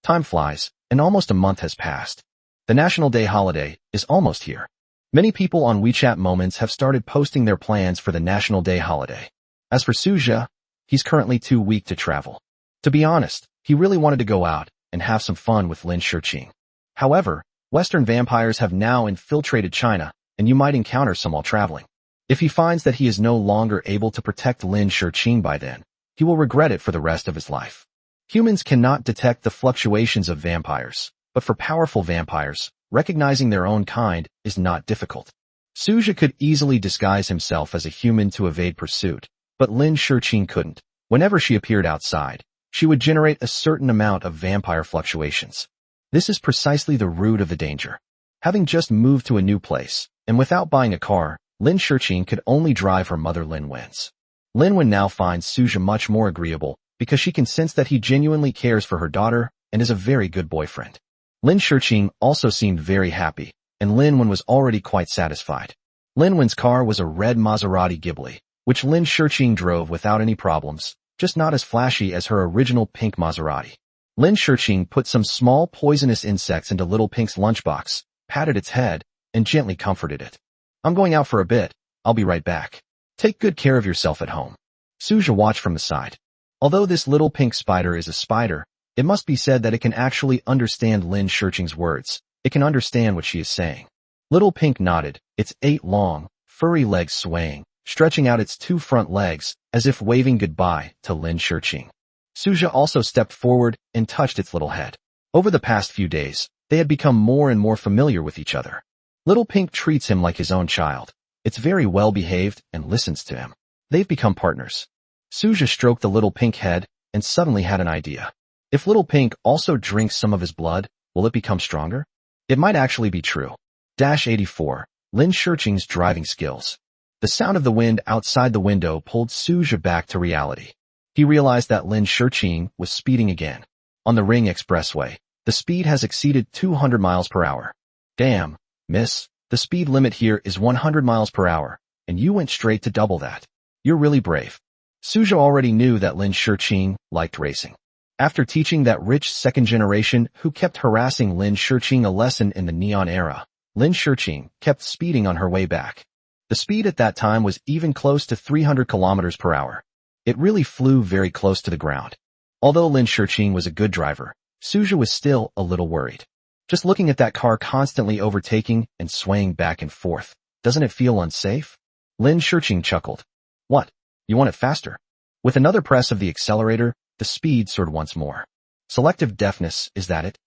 Time flies, and almost a month has passed. The National Day holiday is almost here. Many people on WeChat Moments have started posting their plans for the National Day holiday. As for Suja, he's currently too weak to travel. To be honest, he really wanted to go out and have some fun with Lin Shirqing. However, Western vampires have now infiltrated China, and you might encounter some while traveling. If he finds that he is no longer able to protect Lin Shirqing by then, he will regret it for the rest of his life. Humans cannot detect the fluctuations of vampires, but for powerful vampires, recognizing their own kind is not difficult. Suja could easily disguise himself as a human to evade pursuit, but Lin Shirqing couldn't. Whenever she appeared outside, she would generate a certain amount of vampire fluctuations. This is precisely the root of the danger. Having just moved to a new place, and without buying a car, Lin Shirqing could only drive her mother Lin Wen's. Lin Wen now finds Suja much more agreeable because she can sense that he genuinely cares for her daughter and is a very good boyfriend. Lin Shirqing also seemed very happy, and Lin Wen was already quite satisfied. Lin Wen's car was a red Maserati Ghibli, which Lin Shirqing drove without any problems, just not as flashy as her original pink Maserati. Lin Shirqing put some small poisonous insects into Little Pink's lunchbox, patted its head, and gently comforted it. I'm going out for a bit. I'll be right back. Take good care of yourself at home. Suja watched from the side. Although this little pink spider is a spider, it must be said that it can actually understand Lin Shirqing's words. It can understand what she is saying. Little Pink nodded, its 8 long, furry legs swaying, stretching out its 2 front legs, as if waving goodbye to Lin Shirqing. Suja also stepped forward and touched its little head. Over the past few days, they had become more and more familiar with each other. Little Pink treats him like his own child. It's very well behaved and listens to him. They've become partners. Suja stroked the Little Pink head and suddenly had an idea. If Little Pink also drinks some of his blood, will it become stronger? It might actually be true. 84. Lin Shirqing's driving skills. The sound of the wind outside the window pulled Suja back to reality. He realized that Lin Shirqing was speeding again. On the Ring Expressway, the speed has exceeded 200 miles per hour. Damn, miss, the speed limit here is 100 miles per hour, and you went straight to double that. You're really brave. Suja already knew that Lin Shirqing liked racing. After teaching that rich second generation who kept harassing Lin Shirqing a lesson in the neon era, Lin Shirqing kept speeding on her way back. The speed at that time was even close to 300 kilometers per hour. It really flew very close to the ground. Although Lin Shirqing was a good driver, Suja was still a little worried. Just looking at that car constantly overtaking and swaying back and forth, doesn't it feel unsafe? Lin Shirqing chuckled. What? You want it faster. With another press of the accelerator, the speed soared once more. Selective deafness, is that it?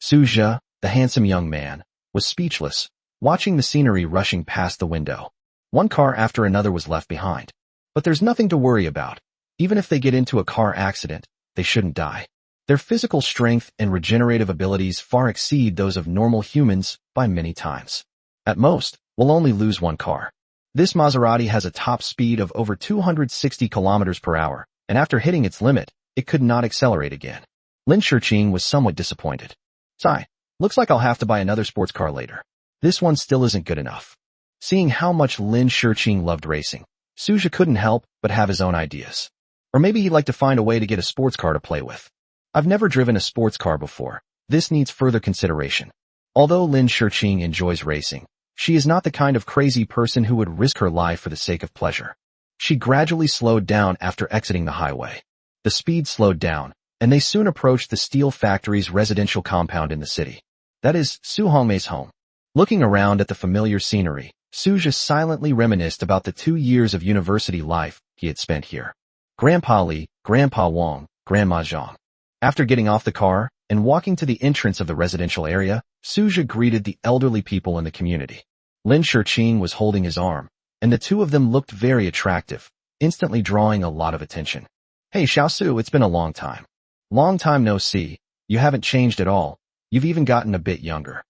Suja, the handsome young man, was speechless, watching the scenery rushing past the window. One car after another was left behind. But there's nothing to worry about. Even if they get into a car accident, they shouldn't die. Their physical strength and regenerative abilities far exceed those of normal humans by many times. At most, we'll only lose one car. This Maserati has a top speed of over 260 kilometers per hour, and after hitting its limit, it could not accelerate again. Lin Shiqing was somewhat disappointed. Sigh, looks like I'll have to buy another sports car later. This one still isn't good enough. Seeing how much Lin Shiqing loved racing, Suja couldn't help but have his own ideas. Or maybe he'd like to find a way to get a sports car to play with. I've never driven a sports car before. This needs further consideration. Although Lin Shiqing enjoys racing, she is not the kind of crazy person who would risk her life for the sake of pleasure. She gradually slowed down after exiting the highway. The speed slowed down, and they soon approached the steel factory's residential compound in the city. That is Su Hongmei's home. Looking around at the familiar scenery, Suja silently reminisced about the 2 years of university life he had spent here. Grandpa Li, Grandpa Wang, Grandma Zhang. After getting off the car and walking to the entrance of the residential area, Suja greeted the elderly people in the community. Lin Shiqing was holding his arm, and the two of them looked very attractive, instantly drawing a lot of attention. Hey Xiaosu, it's been a long time. Long time no see. You haven't changed at all. You've even gotten a bit younger.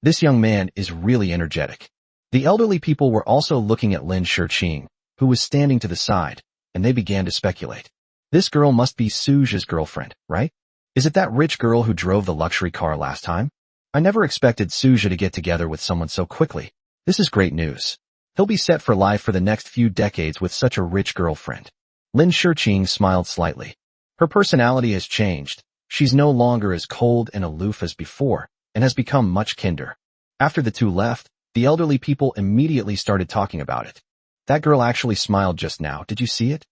This young man is really energetic. The elderly people were also looking at Lin Shiqing, who was standing to the side, and they began to speculate. This girl must be Suja's girlfriend, right? Is it that rich girl who drove the luxury car last time? I never expected Suja to get together with someone so quickly. This is great news. He'll be set for life for the next few decades with such a rich girlfriend. Lin Shiqing smiled slightly. Her personality has changed. She's no longer as cold and aloof as before, and has become much kinder. After the two left, the elderly people immediately started talking about it. That girl actually smiled just now, did you see it?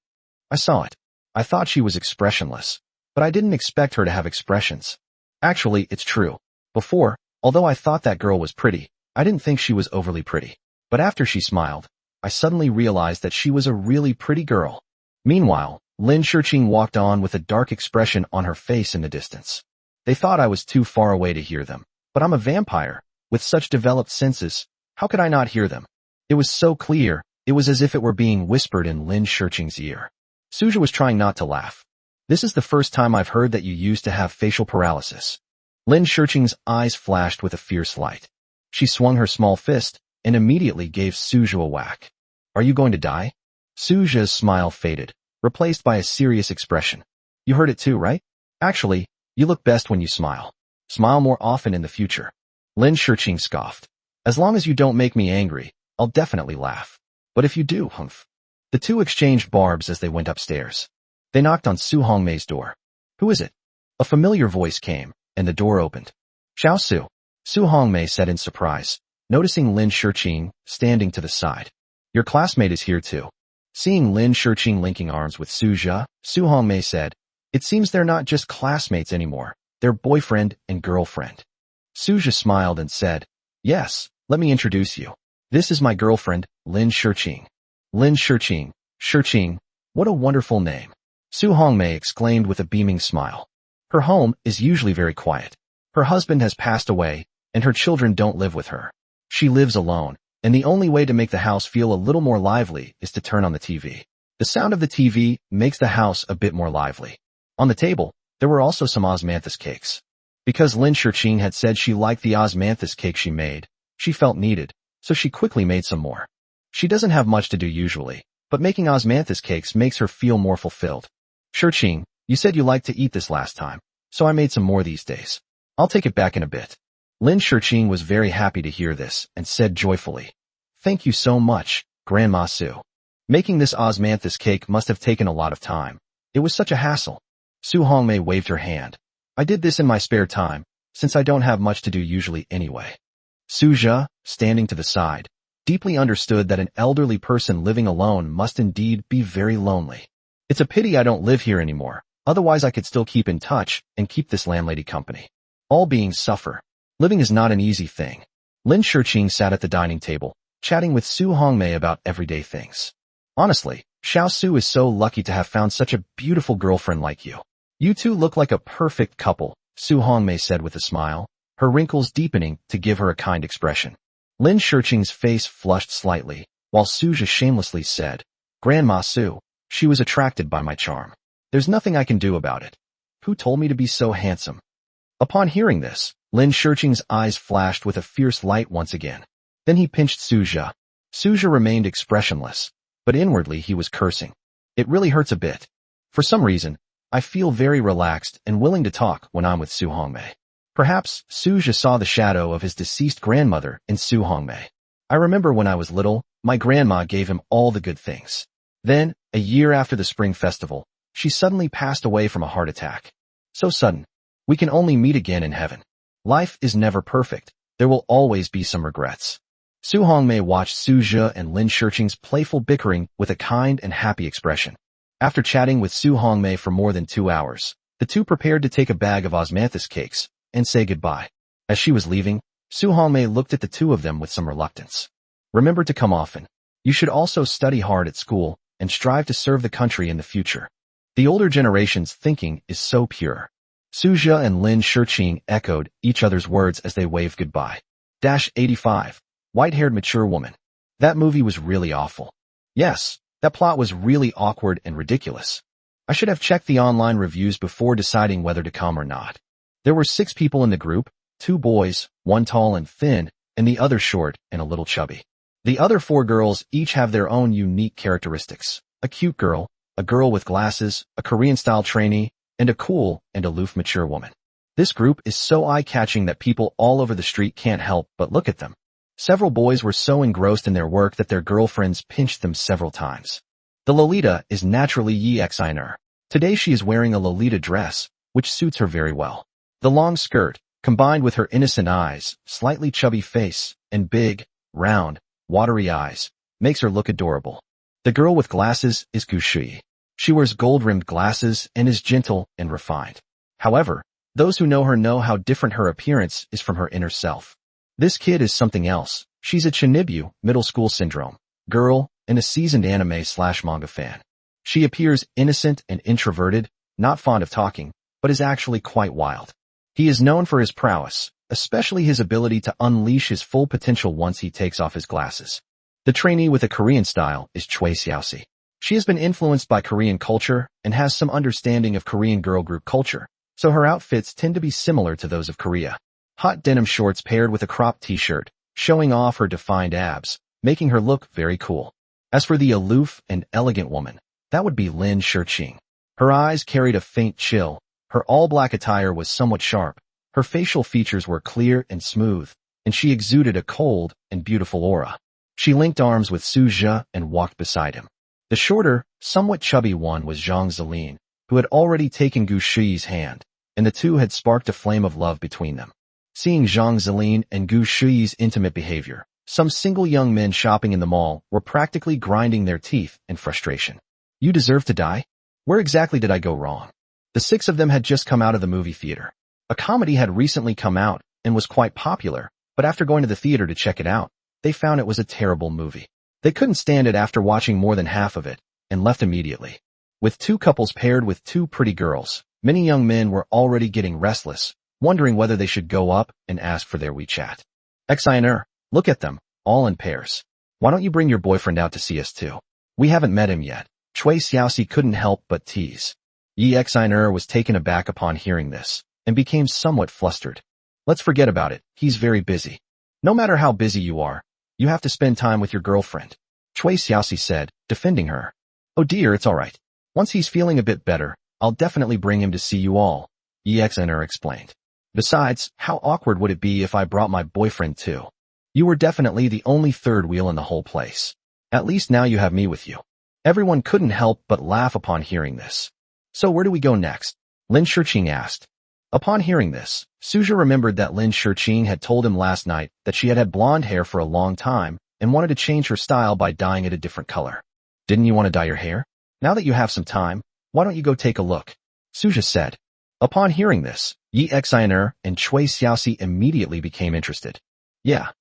I saw it. I thought she was expressionless, but I didn't expect her to have expressions. Actually, it's true. Before, although I thought that girl was pretty, I didn't think she was overly pretty. But after she smiled, I suddenly realized that she was a really pretty girl. Meanwhile, Lin Shiqing walked on with a dark expression on her face in the distance. They thought I was too far away to hear them, but I'm a vampire. With such developed senses, how could I not hear them? It was so clear, it was as if it were being whispered in Lin Shiqing's ear. Suja was trying not to laugh. This is the first time I've heard that you used to have facial paralysis. Lin Shiqing's eyes flashed with a fierce light. She swung her small fist and immediately gave Suja a whack. Are you going to die? Suja's smile faded, replaced by a serious expression. You heard it too, right? Actually, you look best when you smile. Smile more often in the future. Lin Shiqing scoffed. As long as you don't make me angry, I'll definitely laugh. But if you do, humph. The two exchanged barbs as they went upstairs. They knocked on Su Hongmei's door. Who is it? A familiar voice came, and the door opened. Xiaosu, Su Hongmei said in surprise, noticing Lin Shiqing standing to the side. Your classmate is here too. Seeing Lin Shiqing linking arms with Suja, Su Hongmei said, it seems they're not just classmates anymore, they're boyfriend and girlfriend. Suja smiled and said, yes, let me introduce you. This is my girlfriend, Lin Shiqing. Lin Shiqing, Shiqing, what a wonderful name. Su Hongmei exclaimed with a beaming smile. Her home is usually very quiet. Her husband has passed away, and her children don't live with her. She lives alone, and the only way to make the house feel a little more lively is to turn on the TV. The sound of the TV makes the house a bit more lively. On the table, there were also some osmanthus cakes. Because Lin Shiqing had said she liked the osmanthus cake she made, she felt needed, so she quickly made some more. She doesn't have much to do usually, but making osmanthus cakes makes her feel more fulfilled. Shiqing, you said you liked to eat this last time, so I made some more these days. I'll take it back in a bit. Lin Shiqing was very happy to hear this and said joyfully, thank you so much, Grandma Su. Making this osmanthus cake must have taken a lot of time. It was such a hassle. Su Hongmei waved her hand. I did this in my spare time, since I don't have much to do usually anyway. Suja, standing to the side, deeply understood that an elderly person living alone must indeed be very lonely. It's a pity I don't live here anymore, otherwise I could still keep in touch and keep this landlady company. All beings suffer. Living is not an easy thing. Lin Shiqing sat at the dining table, chatting with Su Hongmei about everyday things. Honestly, Xiao Su is so lucky to have found such a beautiful girlfriend like you. You two look like a perfect couple, Su Hongmei said with a smile, her wrinkles deepening to give her a kind expression. Lin Shiqing's face flushed slightly, while Suja shamelessly said, Grandma Su, she was attracted by my charm. There's nothing I can do about it. Who told me to be so handsome? Upon hearing this, Lin Shiqing's eyes flashed with a fierce light once again. Then he pinched Suja. Suja remained expressionless, but inwardly he was cursing. It really hurts a bit. For some reason, I feel very relaxed and willing to talk when I'm with Su Hongmei. Perhaps Suja saw the shadow of his deceased grandmother in Su Hongmei. I remember when I was little, my grandma gave him all the good things. Then, a year after the Spring Festival, she suddenly passed away from a heart attack. So sudden. We can only meet again in heaven. Life is never perfect. There will always be some regrets. Su Hongmei watched Suja and Lin Shiqing's playful bickering with a kind and happy expression. After chatting with Su Hongmei for more than 2 hours, the two prepared to take a bag of osmanthus cakes and say goodbye. As she was leaving, Su Hongmei looked at the two of them with some reluctance. Remember to come often. You should also study hard at school and strive to serve the country in the future. The older generation's thinking is so pure. Suja and Lin Shiqing echoed each other's words as they waved goodbye. 85. White-haired mature woman. That movie was really awful. Yes, that plot was really awkward and ridiculous. I should have checked the online reviews before deciding whether to come or not. There were 6 people in the group, 2 boys, 1 tall and thin, and the other short and a little chubby. The other 4 girls each have their own unique characteristics. A cute girl, a girl with glasses, a Korean-style trainee, and a cool and aloof mature woman. This group is so eye-catching that people all over the street can't help but look at them. Several boys were so engrossed in their work that their girlfriends pinched them several times. The Lolita is naturally Yi Xiner. Today she is wearing a Lolita dress, which suits her very well. The long skirt, combined with her innocent eyes, slightly chubby face, and big, round, watery eyes, makes her look adorable. The girl with glasses is Gu Shui. She wears gold-rimmed glasses and is gentle and refined. However, those who know her know how different her appearance is from her inner self. This kid is something else. She's a Chinibyu, middle school syndrome, girl, and a seasoned anime/manga fan. She appears innocent and introverted, not fond of talking, but is actually quite wild. He is known for his prowess, especially his ability to unleash his full potential once he takes off his glasses. The trainee with a Korean style is Choi Xiaoxi. She has been influenced by Korean culture and has some understanding of Korean girl group culture, so her outfits tend to be similar to those of Korea. Hot denim shorts paired with a cropped t-shirt, showing off her defined abs, making her look very cool. As for the aloof and elegant woman, that would be Lin Shiqing. Her eyes carried a faint chill, her all-black attire was somewhat sharp, her facial features were clear and smooth, and she exuded a cold and beautiful aura. She linked arms with Suja and walked beside him. The shorter, somewhat chubby one was Zhang Zilin, who had already taken Gu Shui's hand, and the two had sparked a flame of love between them. Seeing Zhang Zilin and Gu Shui's intimate behavior, some single young men shopping in the mall were practically grinding their teeth in frustration. You deserve to die? Where exactly did I go wrong? The 6 of them had just come out of the movie theater. A comedy had recently come out and was quite popular, but after going to the theater to check it out, they found it was a terrible movie. They couldn't stand it after watching more than half of it, and left immediately. With 2 couples paired with 2 pretty girls, many young men were already getting restless, wondering whether they should go up and ask for their WeChat. Xiner, look at them, all in pairs. Why don't you bring your boyfriend out to see us too? We haven't met him yet. Choi Xiaoxi couldn't help but tease. Yi Xiner was taken aback upon hearing this, and became somewhat flustered. Let's forget about it, he's very busy. No matter how busy you are, you have to spend time with your girlfriend, Choi Xiaoxi said, defending her. Oh dear, it's alright. Once he's feeling a bit better, I'll definitely bring him to see you all, Yi Xiner explained. Besides, how awkward would it be if I brought my boyfriend too? You were definitely the only third wheel in the whole place. At least now you have me with you. Everyone couldn't help but laugh upon hearing this. So where do we go next? Lin Shiqing asked. Upon hearing this, Suja remembered that Lin Shiqing had told him last night that she had had blonde hair for a long time and wanted to change her style by dyeing it a different color. Didn't you want to dye your hair? Now that you have some time, why don't you go take a look? Suja said. Upon hearing this, Yi Xiner and Choi Xiaoxi immediately became interested. Yeah,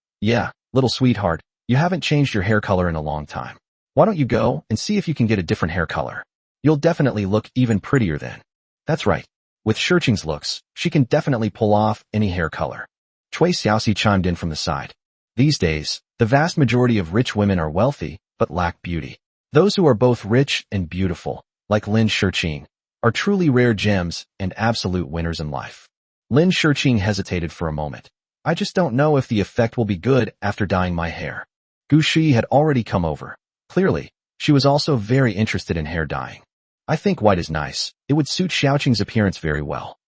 little sweetheart, you haven't changed your hair color in a long time. Why don't you go and see if you can get a different hair color? You'll definitely look even prettier then. That's right. With Shurching's looks, she can definitely pull off any hair color. Chui Xiaoxi chimed in from the side. These days, the vast majority of rich women are wealthy, but lack beauty. Those who are both rich and beautiful, like Lin Shurching, are truly rare gems and absolute winners in life. Lin Shurching hesitated for a moment. I just don't know if the effect will be good after dyeing my hair. Gu Shi had already come over. Clearly, she was also very interested in hair dyeing. I think white is nice. It would suit Xiaoqing's appearance very well.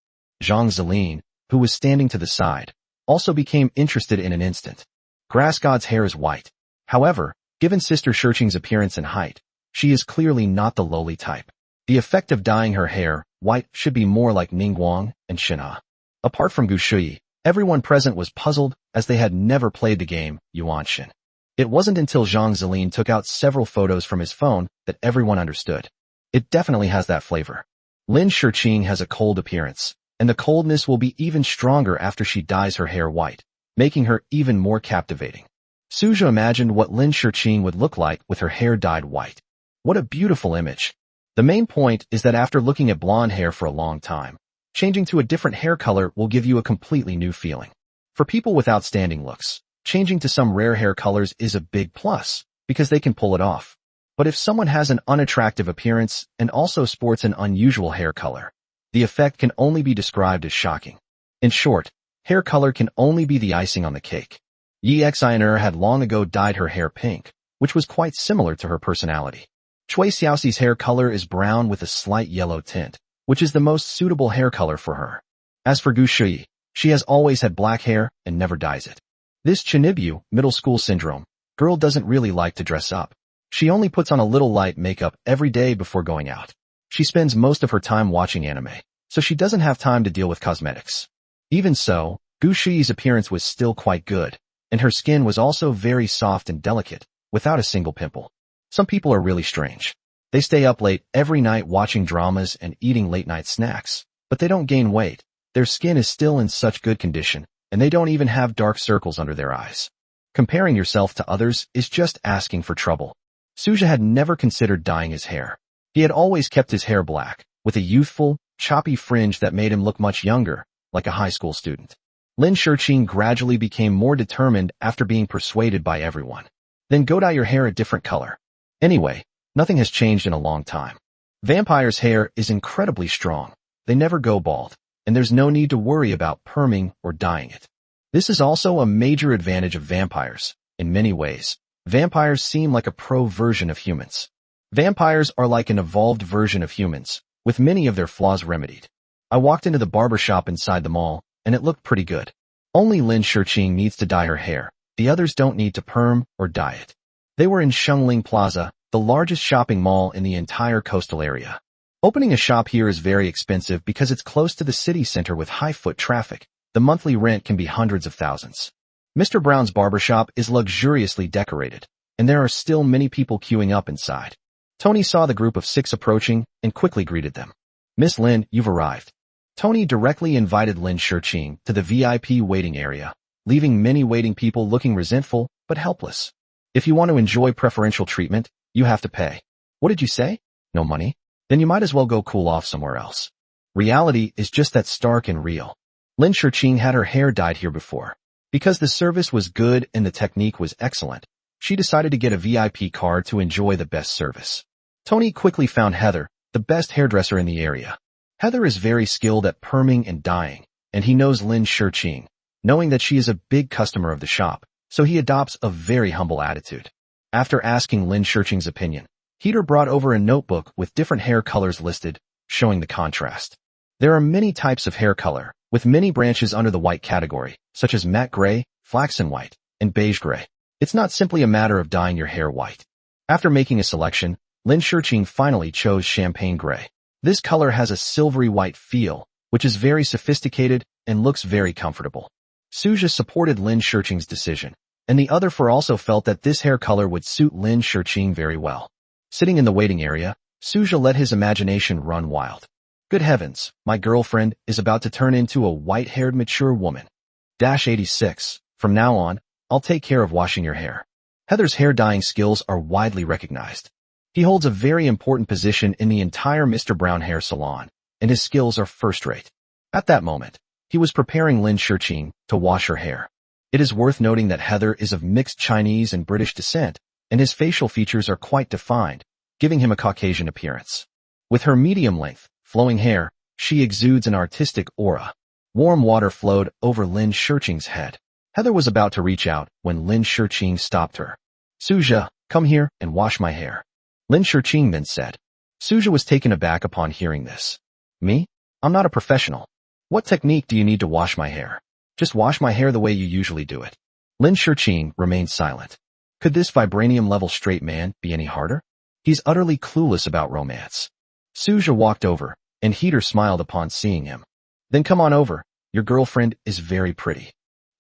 Zhang Zilin, who was standing to the side, also became interested in an instant. Grass God's hair is white. However, given Sister Shurching's appearance and height, she is clearly not the lowly type. The effect of dyeing her hair white should be more like Ningguang and Shinha. Apart from Gu Shui, everyone present was puzzled as they had never played the game Yuanshin. It wasn't until Zhang Zilin took out several photos from his phone that everyone understood. It definitely has that flavor. Lin Shurching has a cold appearance, and the coldness will be even stronger after she dyes her hair white, making her even more captivating. Suja imagined what Lin Shurching would look like with her hair dyed white. What a beautiful image. The main point is that after looking at blonde hair for a long time, changing to a different hair color will give you a completely new feeling. For people with outstanding looks, changing to some rare hair colors is a big plus, because they can pull it off. But if someone has an unattractive appearance and also sports an unusual hair color, the effect can only be described as shocking. In short, hair color can only be the icing on the cake. Yi Xiner had long ago dyed her hair pink, which was quite similar to her personality. Chui Xiaoxi's hair color is brown with a slight yellow tint, which is the most suitable hair color for her. As for Gu Shui, she has always had black hair and never dyes it. This Chinibu, middle school syndrome, girl doesn't really like to dress up. She only puts on a little light makeup every day before going out. She spends most of her time watching anime, so she doesn't have time to deal with cosmetics. Even so, Gu Shui's appearance was still quite good, and her skin was also very soft and delicate, without a single pimple. Some people are really strange. They stay up late every night watching dramas and eating late-night snacks, but they don't gain weight. Their skin is still in such good condition, and they don't even have dark circles under their eyes. Comparing yourself to others is just asking for trouble. Suja had never considered dyeing his hair. He had always kept his hair black, with a youthful, choppy fringe that made him look much younger, like a high school student. Lin Shurching gradually became more determined after being persuaded by everyone. Then go dye your hair a different color. Anyway, nothing has changed in a long time. Vampires' hair is incredibly strong. They never go bald, and there's no need to worry about perming or dyeing it. This is also a major advantage of vampires. In many ways, vampires seem like a pro version of humans. Vampires are like an evolved version of humans, with many of their flaws remedied. I walked into the barber shop inside the mall, and it looked pretty good. Only Lin Shurching needs to dye her hair. The others don't need to perm or dye it. They were in Shengling Plaza, the largest shopping mall in the entire coastal area. Opening a shop here is very expensive because it's close to the city center with high foot traffic. The monthly rent can be hundreds of thousands. Mr. Brown's barbershop is luxuriously decorated, and there are still many people queuing up inside. Tony saw the group of 6 approaching and quickly greeted them. Miss Lin, you've arrived. Tony directly invited Lin Shurching to the VIP waiting area, leaving many waiting people looking resentful but helpless. If you want to enjoy preferential treatment, you have to pay. What did you say? No money? Then you might as well go cool off somewhere else. Reality is just that stark and real. Lin Shurching had her hair dyed here before. Because the service was good and the technique was excellent, she decided to get a VIP card to enjoy the best service. Tony quickly found Heather, the best hairdresser in the area. Heather is very skilled at perming and dyeing, and he knows Lin Shurching, knowing that she is a big customer of the shop, so he adopts a very humble attitude. After asking Lin Shurching's opinion, Heater brought over a notebook with different hair colors listed, showing the contrast. There are many types of hair color, with many branches under the white category, such as matte gray, flaxen white, and beige gray. It's not simply a matter of dyeing your hair white. After making a selection, Lin Shurching finally chose champagne gray. This color has a silvery white feel, which is very sophisticated and looks very comfortable. Suja supported Lin Shurching's decision, and the other four also felt that this hair color would suit Lin Shurching very well. Sitting in the waiting area, Suja let his imagination run wild. Good heavens, my girlfriend is about to turn into a white-haired mature woman. 86. From now on, I'll take care of washing your hair. Heather's hair dyeing skills are widely recognized. He holds a very important position in the entire Mr. Brown hair salon, and his skills are first-rate. At that moment, he was preparing Lin Shiqing to wash her hair. It is worth noting that Heather is of mixed Chinese and British descent, and his facial features are quite defined, giving him a Caucasian appearance. With her medium-length, flowing hair, she exudes an artistic aura. Warm water flowed over Lin Shiqing's head. Heather was about to reach out when Lin Shiqing stopped her. "Suja, come here and wash my hair," Lin Shiqing then said. Suja was taken aback upon hearing this. "Me? I'm not a professional. What technique do you need to wash my hair? Just wash my hair the way you usually do it." Lin Shiqing remained silent. Could this vibranium-level straight man be any harder? He's utterly clueless about romance. Suja walked over, and Heater smiled upon seeing him. "Then come on over. Your girlfriend is very pretty."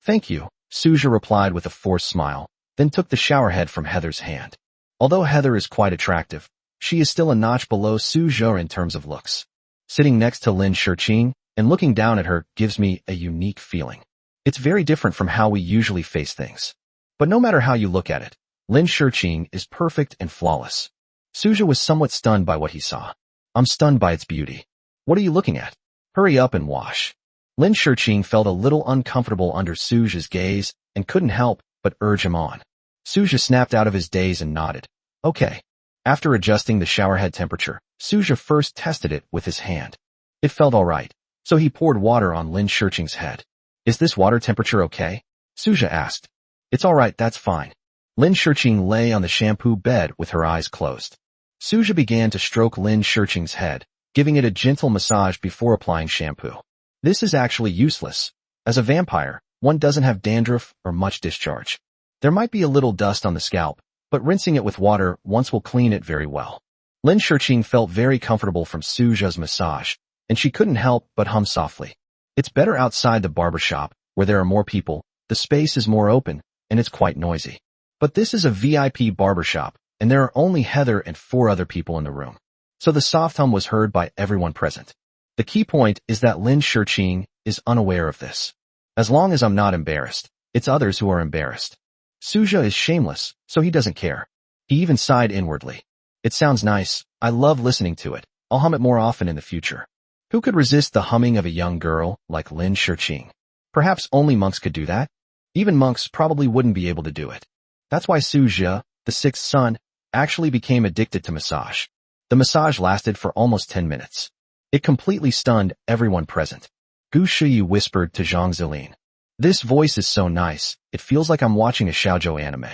"Thank you," Suja replied with a forced smile, then took the showerhead from Heather's hand. Although Heather is quite attractive, she is still a notch below Suja in terms of looks. Sitting next to Lin Shiqing and looking down at her gives me a unique feeling. It's very different from how we usually face things. But no matter how you look at it, Lin Shiqing is perfect and flawless. Suja was somewhat stunned by what he saw. "I'm stunned by its beauty. What are you looking at? Hurry up and wash." Lin Shiqing felt a little uncomfortable under Suja's gaze and couldn't help but urge him on. Suja snapped out of his daze and nodded. "Okay." After adjusting the showerhead temperature, Suja first tested it with his hand. It felt alright, so he poured water on Lin Shiqing's head. "Is this water temperature okay?" Suja asked. "It's alright, that's fine." Lin Shiqing lay on the shampoo bed with her eyes closed. Suja began to stroke Lin Shiqing's head, giving it a gentle massage before applying shampoo. This is actually useless. As a vampire, one doesn't have dandruff or much discharge. There might be a little dust on the scalp, but rinsing it with water once will clean it very well. Lin Shiqing felt very comfortable from Suja's massage, and she couldn't help but hum softly. It's better outside the barber shop, where there are more people, the space is more open, and it's quite noisy. But this is a VIP barber shop, and there are only Heather and 4 other people in the room. So the soft hum was heard by everyone present. The key point is that Lin Shiqing is unaware of this. As long as I'm not embarrassed, it's others who are embarrassed. Suja is shameless, so he doesn't care. He even sighed inwardly. "It sounds nice. I love listening to it. I'll hum it more often in the future." Who could resist the humming of a young girl like Lin Shiqing? Perhaps only monks could do that. Even monks probably wouldn't be able to do it. That's why Suja, the 6th son, actually became addicted to massage. The massage lasted for almost 10 minutes. It completely stunned everyone present. Gu Shiyu whispered to Zhang Zilin. "This voice is so nice, it feels like I'm watching a shoujo anime."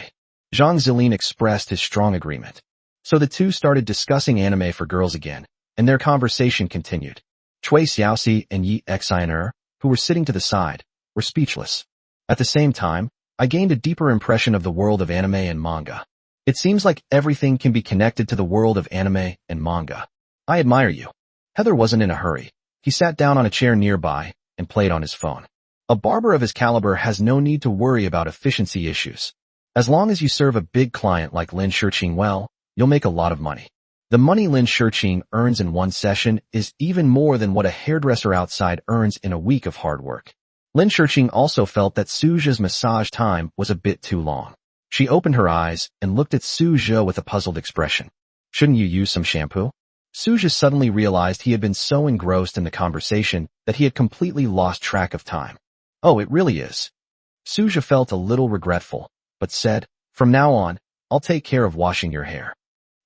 Zhang Zilin expressed his strong agreement. So the two started discussing anime for girls again, and their conversation continued. Chui Xiaoxi and Yi Xiner, who were sitting to the side, were speechless. At the same time, I gained a deeper impression of the world of anime and manga. It seems like everything can be connected to the world of anime and manga. I admire you. Heather wasn't in a hurry. He sat down on a chair nearby and played on his phone. A barber of his caliber has no need to worry about efficiency issues. As long as you serve a big client like Lin Shiqing well, you'll make a lot of money. The money Lin Shiqing earns in one session is even more than what a hairdresser outside earns in a week of hard work. Lin Shiqing also felt that Suja's massage time was a bit too long. She opened her eyes and looked at Suja with a puzzled expression. "Shouldn't you use some shampoo?" Suja suddenly realized he had been so engrossed in the conversation that he had completely lost track of time. "Oh, it really is." Suja felt a little regretful, but said, "From now on, I'll take care of washing your hair."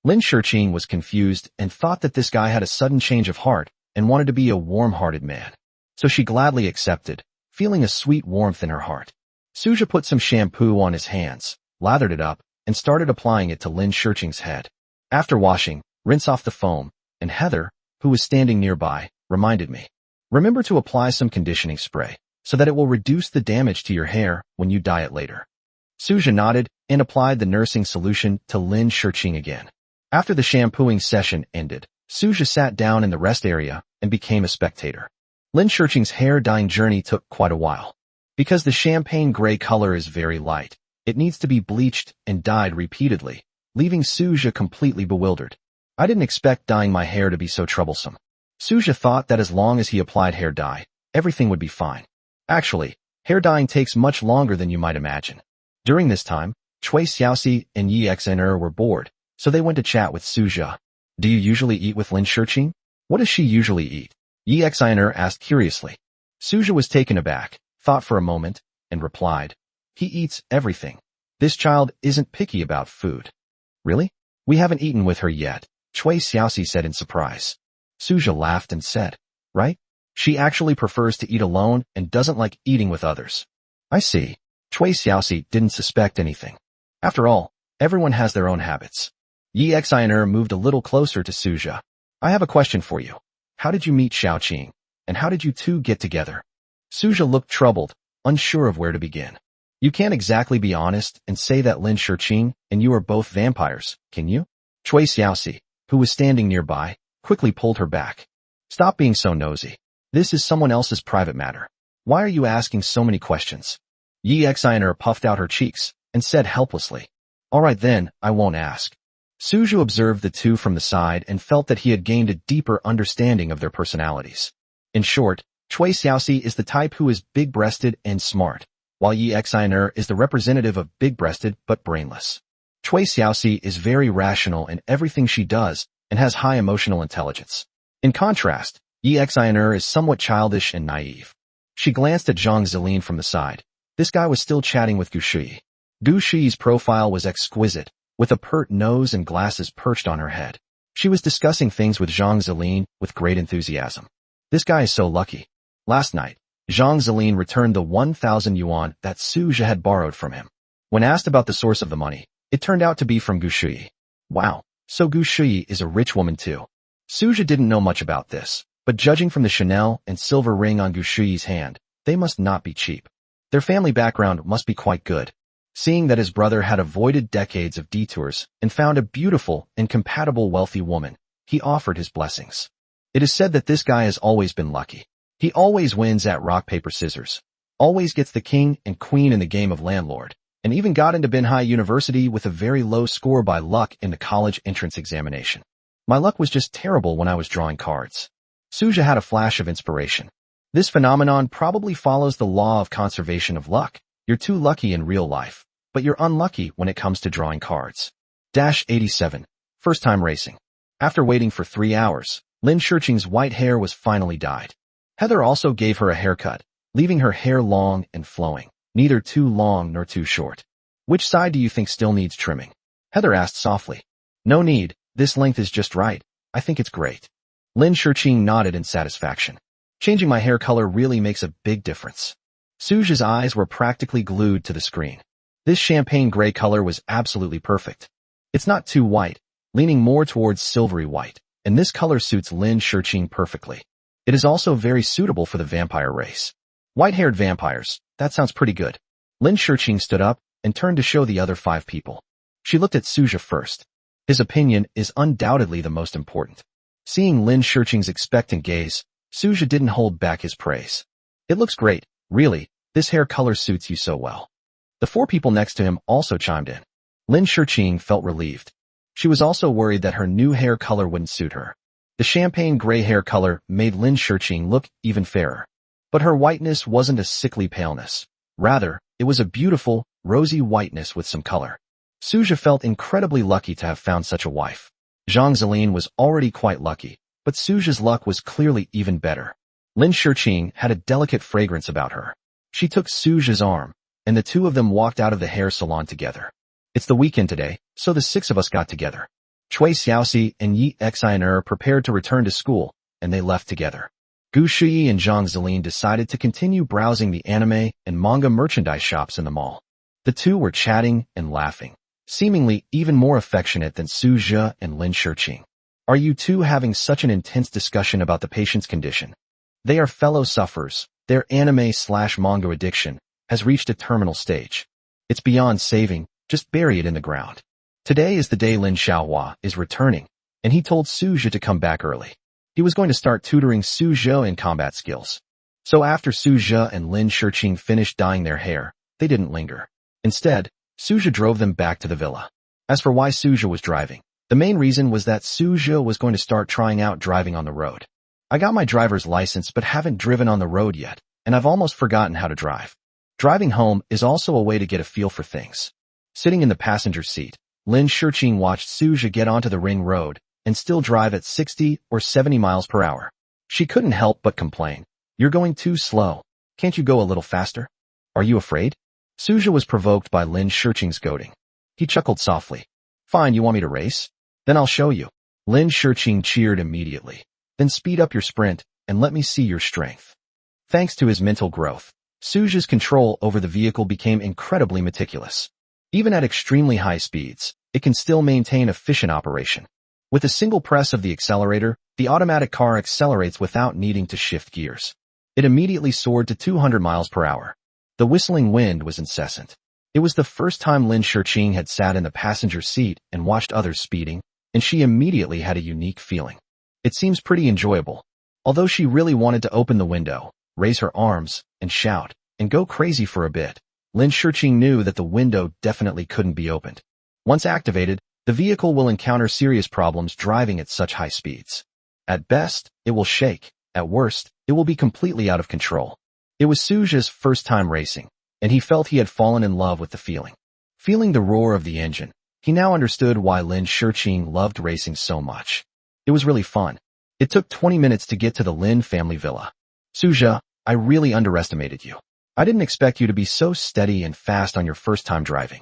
Lin Shiqing was confused and thought that this guy had a sudden change of heart and wanted to be a warm-hearted man. So she gladly accepted, feeling a sweet warmth in her heart. Suja put some shampoo on his hands, lathered it up, and started applying it to Lin Shiqing's head. After washing, rinse off the foam, and Heather, who was standing nearby, reminded me. "Remember to apply some conditioning spray, so that it will reduce the damage to your hair when you dye it later." Suja nodded and applied the nursing solution to Lin Shiqing again. After the shampooing session ended, Suja sat down in the rest area and became a spectator. Lin Shiqing's hair dyeing journey took quite a while. Because the champagne gray color is very light, it needs to be bleached and dyed repeatedly, leaving Suja completely bewildered. I didn't expect dyeing my hair to be so troublesome. Suja thought that as long as he applied hair dye, everything would be fine. Actually, hair dyeing takes much longer than you might imagine. During this time, Chui Xiaoxi and Yi Xiner were bored, so they went to chat with Suja. Do you usually eat with Lin Shirqing? What does she usually eat? Yi Xiner asked curiously. Suja was taken aback, thought for a moment, and replied, he eats everything. This child isn't picky about food. Really? We haven't eaten with her yet, Chui Xiaoxi said in surprise. Suja laughed and said, right? She actually prefers to eat alone and doesn't like eating with others. I see. Chui Xiaoxi didn't suspect anything. After all, everyone has their own habits. Yi Xiner moved a little closer to Suja. I have a question for you. How did you meet Xiaoqing? And how did you two get together? Suja looked troubled, unsure of where to begin. You can't exactly be honest and say that Lin Shirqing and you are both vampires, can you? Chui Xiaoxi, who was standing nearby, quickly pulled her back. Stop being so nosy. This is someone else's private matter. Why are you asking so many questions? Yi Xiner puffed out her cheeks and said helplessly, all right then, I won't ask. Suju observed the two from the side and felt that he had gained a deeper understanding of their personalities. In short, Chui Xiaoxi is the type who is big-breasted and smart, while Yi Xiner is the representative of big-breasted but brainless. Chui Xiaoxi is very rational in everything she does and has high emotional intelligence. In contrast, Yi Xiner is somewhat childish and naive. She glanced at Zhang Zilin from the side. This guy was still chatting with Gu Shui. Gu Shui's profile was exquisite, with a pert nose and glasses perched on her head. She was discussing things with Zhang Zilin with great enthusiasm. This guy is so lucky. Last night, Zhang Zilin returned the 1,000 yuan that Suja had borrowed from him. When asked about the source of the money, it turned out to be from Gu Shui. Wow, so Gu Shui is a rich woman too. Suja didn't know much about this, but judging from the Chanel and silver ring on Gu Shui's hand, they must not be cheap. Their family background must be quite good. Seeing that his brother had avoided decades of detours and found a beautiful and compatible wealthy woman, he offered his blessings. It is said that this guy has always been lucky. He always wins at rock, paper, scissors, always gets the king and queen in the game of landlord, and even got into Binhai University with a very low score by luck in the college entrance examination. My luck was just terrible when I was drawing cards. Suja had a flash of inspiration. This phenomenon probably follows the law of conservation of luck. You're too lucky in real life, but you're unlucky when it comes to drawing cards. 87. First time racing. After waiting for 3 hours, Lin Shirqing's white hair was finally dyed. Heather also gave her a haircut, leaving her hair long and flowing, neither too long nor too short. Which side do you think still needs trimming? Heather asked softly. No need, this length is just right. I think it's great. Lin Shirqing nodded in satisfaction. Changing my hair color really makes a big difference. Suja's eyes were practically glued to the screen. This champagne gray color was absolutely perfect. It's not too white, leaning more towards silvery white, and this color suits Lin Shirqing perfectly. It is also very suitable for the vampire race. White-haired vampires, that sounds pretty good. Lin Shirqing stood up and turned to show the other 5 people. She looked at Suja first. His opinion is undoubtedly the most important. Seeing Lin Shirqing's expectant gaze, Suja didn't hold back his praise. It looks great, really, this hair color suits you so well. The 4 people next to him also chimed in. Lin Shirqing felt relieved. She was also worried that her new hair color wouldn't suit her. The champagne gray hair color made Lin Shirqing look even fairer. But her whiteness wasn't a sickly paleness. Rather, it was a beautiful, rosy whiteness with some color. Suja felt incredibly lucky to have found such a wife. Zhang Zilin was already quite lucky, but Suja's luck was clearly even better. Lin Shirqing had a delicate fragrance about her. She took Suja's arm, and the 2 of them walked out of the hair salon together. It's the weekend today, so the 6 of us got together. Chui Xiaoxi and Yi Xiner prepared to return to school, and they left together. Gu Shui and Zhang Zilin decided to continue browsing the anime and manga merchandise shops in the mall. The 2 were chatting and laughing, seemingly even more affectionate than Suja and Lin Shirqing. Are you 2 having such an intense discussion about the patient's condition? They are fellow sufferers. Their anime/manga addiction has reached a terminal stage. It's beyond saving, just bury it in the ground. Today is the day Lin Xiaohua is returning, and he told Suja to come back early. He was going to start tutoring Suja in combat skills. So after Suja and Lin Shirqing finished dyeing their hair, they didn't linger. Instead, Suja drove them back to the villa. As for why Suja was driving, the main reason was that Suja was going to start trying out driving on the road. I got my driver's license but haven't driven on the road yet, and I've almost forgotten how to drive. Driving home is also a way to get a feel for things. Sitting in the passenger seat, Lin Shiqing watched Suja get onto the ring road and still drive at 60 or 70 miles per hour. She couldn't help but complain. You're going too slow. Can't you go a little faster? Are you afraid? Suja was provoked by Lin Shiqing's goading. He chuckled softly. Fine, you want me to race? Then I'll show you. Lin Shiqing cheered immediately. Then speed up your sprint and let me see your strength. Thanks to his mental growth, Suja's control over the vehicle became incredibly meticulous. Even at extremely high speeds, it can still maintain efficient operation. With a single press of the accelerator, the automatic car accelerates without needing to shift gears. It immediately soared to 200 miles per hour. The whistling wind was incessant. It was the first time Lin Shiqing had sat in the passenger seat and watched others speeding, and she immediately had a unique feeling. It seems pretty enjoyable. Although she really wanted to open the window, raise her arms, and shout, and go crazy for a bit, Lin Shiqing knew that the window definitely couldn't be opened. Once activated, the vehicle will encounter serious problems driving at such high speeds. At best, it will shake. At worst, it will be completely out of control. It was Suja's first time racing, and he felt he had fallen in love with the feeling. Feeling the roar of the engine, he now understood why Lin Shiqing loved racing so much. It was really fun. It took 20 minutes to get to the Lin family villa. Suja, I really underestimated you. I didn't expect you to be so steady and fast on your first time driving.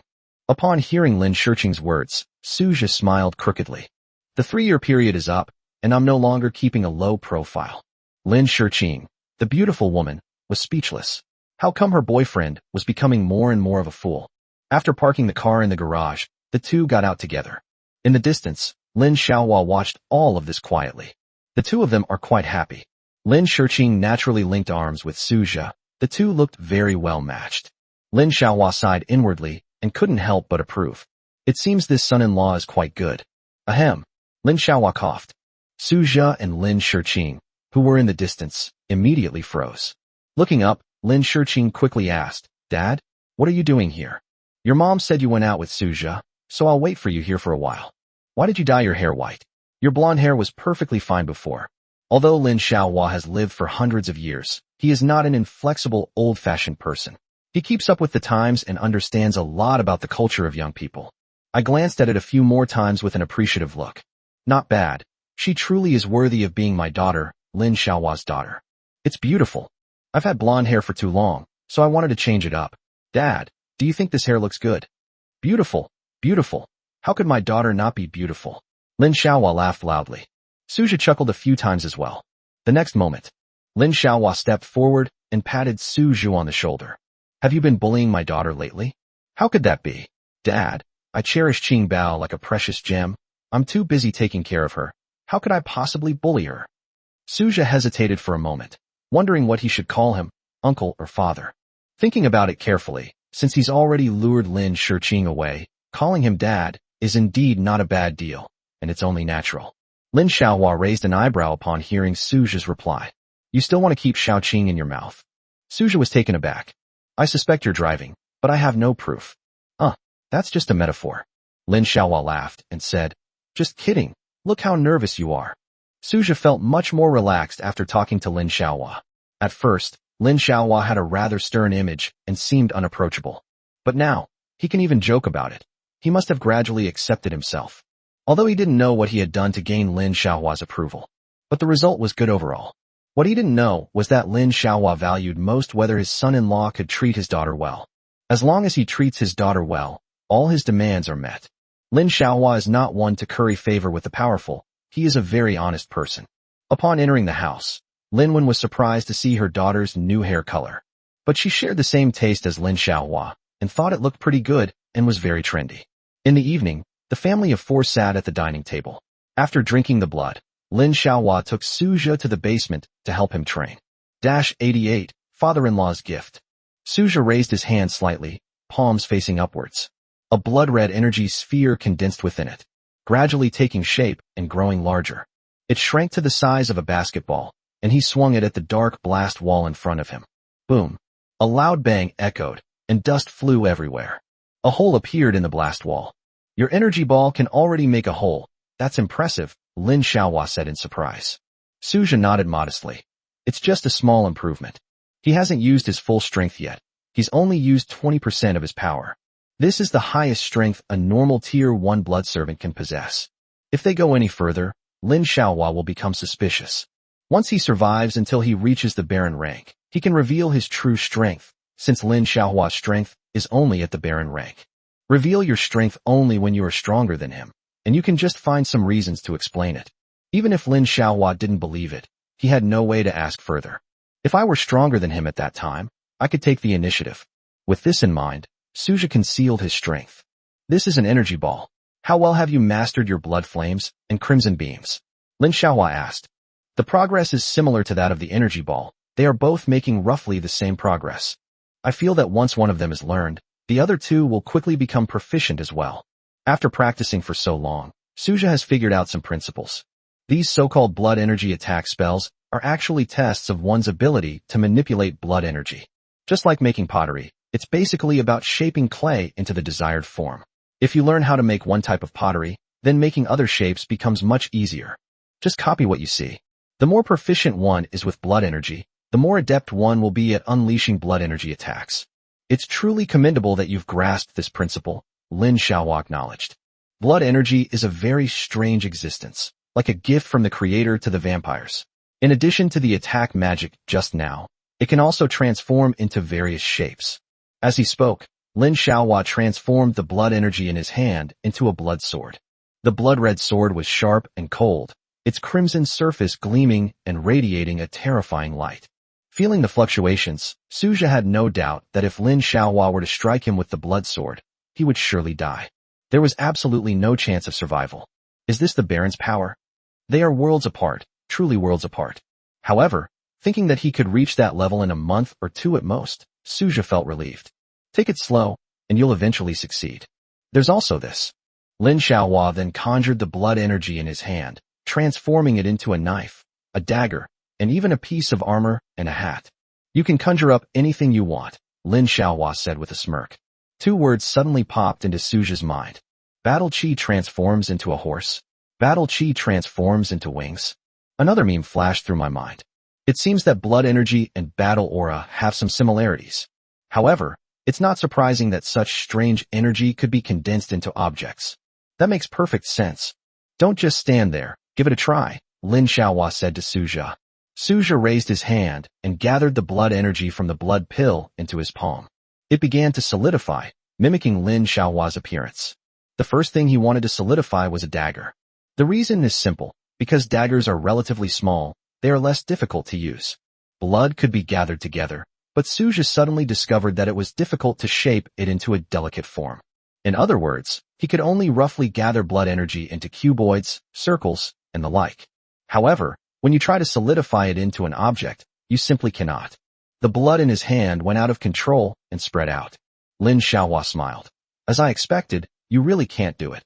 Upon hearing Lin Shiqing's words, Suja smiled crookedly. The 3-year period is up, and I'm no longer keeping a low profile. Lin Shiqing, the beautiful woman, was speechless. How come her boyfriend was becoming more and more of a fool? After parking the car in the garage, the two got out together. In the distance, Lin Xiaohua watched all of this quietly. The two of them are quite happy. Lin Shiqing naturally linked arms with Suja. The two looked very well matched. Lin Xiaohua sighed inwardly and couldn't help but approve. It seems this son-in-law is quite good. Ahem. Lin Xiaohua coughed. Suja and Lin Shiqing, who were in the distance, immediately froze. Looking up, Lin Shiqing quickly asked, Dad, what are you doing here? Your mom said you went out with Suja, so I'll wait for you here for a while. Why did you dye your hair white? Your blonde hair was perfectly fine before. Although Lin Xiaohua has lived for hundreds of years, he is not an inflexible, old-fashioned person. He keeps up with the times and understands a lot about the culture of young people. I glanced at it a few more times with an appreciative look. Not bad. She truly is worthy of being my daughter, Lin Xiaohua's daughter. It's beautiful. I've had blonde hair for too long, so I wanted to change it up. Dad, do you think this hair looks good? Beautiful. Beautiful. How could my daughter not be beautiful? Lin Xiaohua laughed loudly. Suja chuckled a few times as well. The next moment, Lin Xiaohua stepped forward and patted Suju on the shoulder. Have you been bullying my daughter lately? How could that be? Dad, I cherish Qing Bao like a precious gem. I'm too busy taking care of her. How could I possibly bully her? Suja hesitated for a moment, wondering what he should call him, uncle or father. Thinking about it carefully, since he's already lured Lin Shiqing away, calling him dad is indeed not a bad deal, and it's only natural. Lin Xiaohua raised an eyebrow upon hearing Suja's reply. You still want to keep Xiaoqing in your mouth? Suja was taken aback. I suspect you're driving, but I have no proof. That's just a metaphor. Lin Xiaohua laughed and said, just kidding. Look how nervous you are. Suja felt much more relaxed after talking to Lin Xiaohua. At first, Lin Xiaohua had a rather stern image and seemed unapproachable. But now, he can even joke about it. He must have gradually accepted himself. Although he didn't know what he had done to gain Lin Xiaohua's approval. But the result was good overall. What he didn't know was that Lin Xiaohua valued most whether his son-in-law could treat his daughter well. As long as he treats his daughter well, all his demands are met. Lin Xiaohua is not one to curry favor with the powerful. He is a very honest person. Upon entering the house, Lin Wen was surprised to see her daughter's new hair color. But she shared the same taste as Lin Xiaohua and thought it looked pretty good and was very trendy. In the evening, the family of 4 sat at the dining table. After drinking the blood, Lin Xiaohua took Suja to the basement to help him train. 88, father-in-law's gift. Suja raised his hand slightly, palms facing upwards. A blood-red energy sphere condensed within it, gradually taking shape and growing larger. It shrank to the size of a basketball, and he swung it at the dark blast wall in front of him. Boom. A loud bang echoed, and dust flew everywhere. A hole appeared in the blast wall. Your energy ball can already make a hole. That's impressive, Lin Xiaohua said in surprise. Suja nodded modestly. It's just a small improvement. He hasn't used his full strength yet. He's only used 20% of his power. This is the highest strength a normal Tier 1 blood servant can possess. If they go any further, Lin Xiaohua will become suspicious. Once he survives until he reaches the Baron rank, he can reveal his true strength, since Lin Xiaohua's strength is only at the Baron rank. Reveal your strength only when you are stronger than him, and you can just find some reasons to explain it. Even if Lin Xiaohua didn't believe it, he had no way to ask further. If I were stronger than him at that time, I could take the initiative. With this in mind, Suja concealed his strength. This is an energy ball. How well have you mastered your blood flames and crimson beams? Lin Xiaohua asked. The progress is similar to that of the energy ball. They are both making roughly the same progress. I feel that once one of them is learned, the other two will quickly become proficient as well. After practicing for so long, Suja has figured out some principles. These so-called blood energy attack spells are actually tests of one's ability to manipulate blood energy. Just like making pottery, it's basically about shaping clay into the desired form. If you learn how to make one type of pottery, then making other shapes becomes much easier. Just copy what you see. The more proficient one is with blood energy, the more adept one will be at unleashing blood energy attacks. It's truly commendable that you've grasped this principle, Lin Xiaohua acknowledged. Blood energy is a very strange existence, like a gift from the creator to the vampires. In addition to the attack magic just now, it can also transform into various shapes. As he spoke, Lin Xiaohua transformed the blood energy in his hand into a blood sword. The blood-red sword was sharp and cold, its crimson surface gleaming and radiating a terrifying light. Feeling the fluctuations, Suja had no doubt that if Lin Xiaohua were to strike him with the blood sword, he would surely die. There was absolutely no chance of survival. Is this the Baron's power? They are worlds apart, truly worlds apart. However, thinking that he could reach that level in a month or two at most, Suja felt relieved. Take it slow, and you'll eventually succeed. There's also this. Lin Xiaohua then conjured the blood energy in his hand, transforming it into a knife, a dagger, and even a piece of armor and a hat. You can conjure up anything you want, Lin Xiaohua said with a smirk. Two words suddenly popped into Suja's mind. Battle Chi transforms into a horse. Battle Chi transforms into wings. Another meme flashed through my mind. It seems that blood energy and battle aura have some similarities. However, it's not surprising that such strange energy could be condensed into objects. That makes perfect sense. Don't just stand there, give it a try, Lin Xiaohua said to Suja. Suja raised his hand and gathered the blood energy from the blood pill into his palm. It began to solidify, mimicking Lin Xiaohua's appearance. The first thing he wanted to solidify was a dagger. The reason is simple, because daggers are relatively small, they are less difficult to use. Blood could be gathered together, but Suja suddenly discovered that it was difficult to shape it into a delicate form. In other words, he could only roughly gather blood energy into cuboids, circles, and the like. However, when you try to solidify it into an object, you simply cannot. The blood in his hand went out of control and spread out. Lin Xiaohua smiled. As I expected, you really can't do it.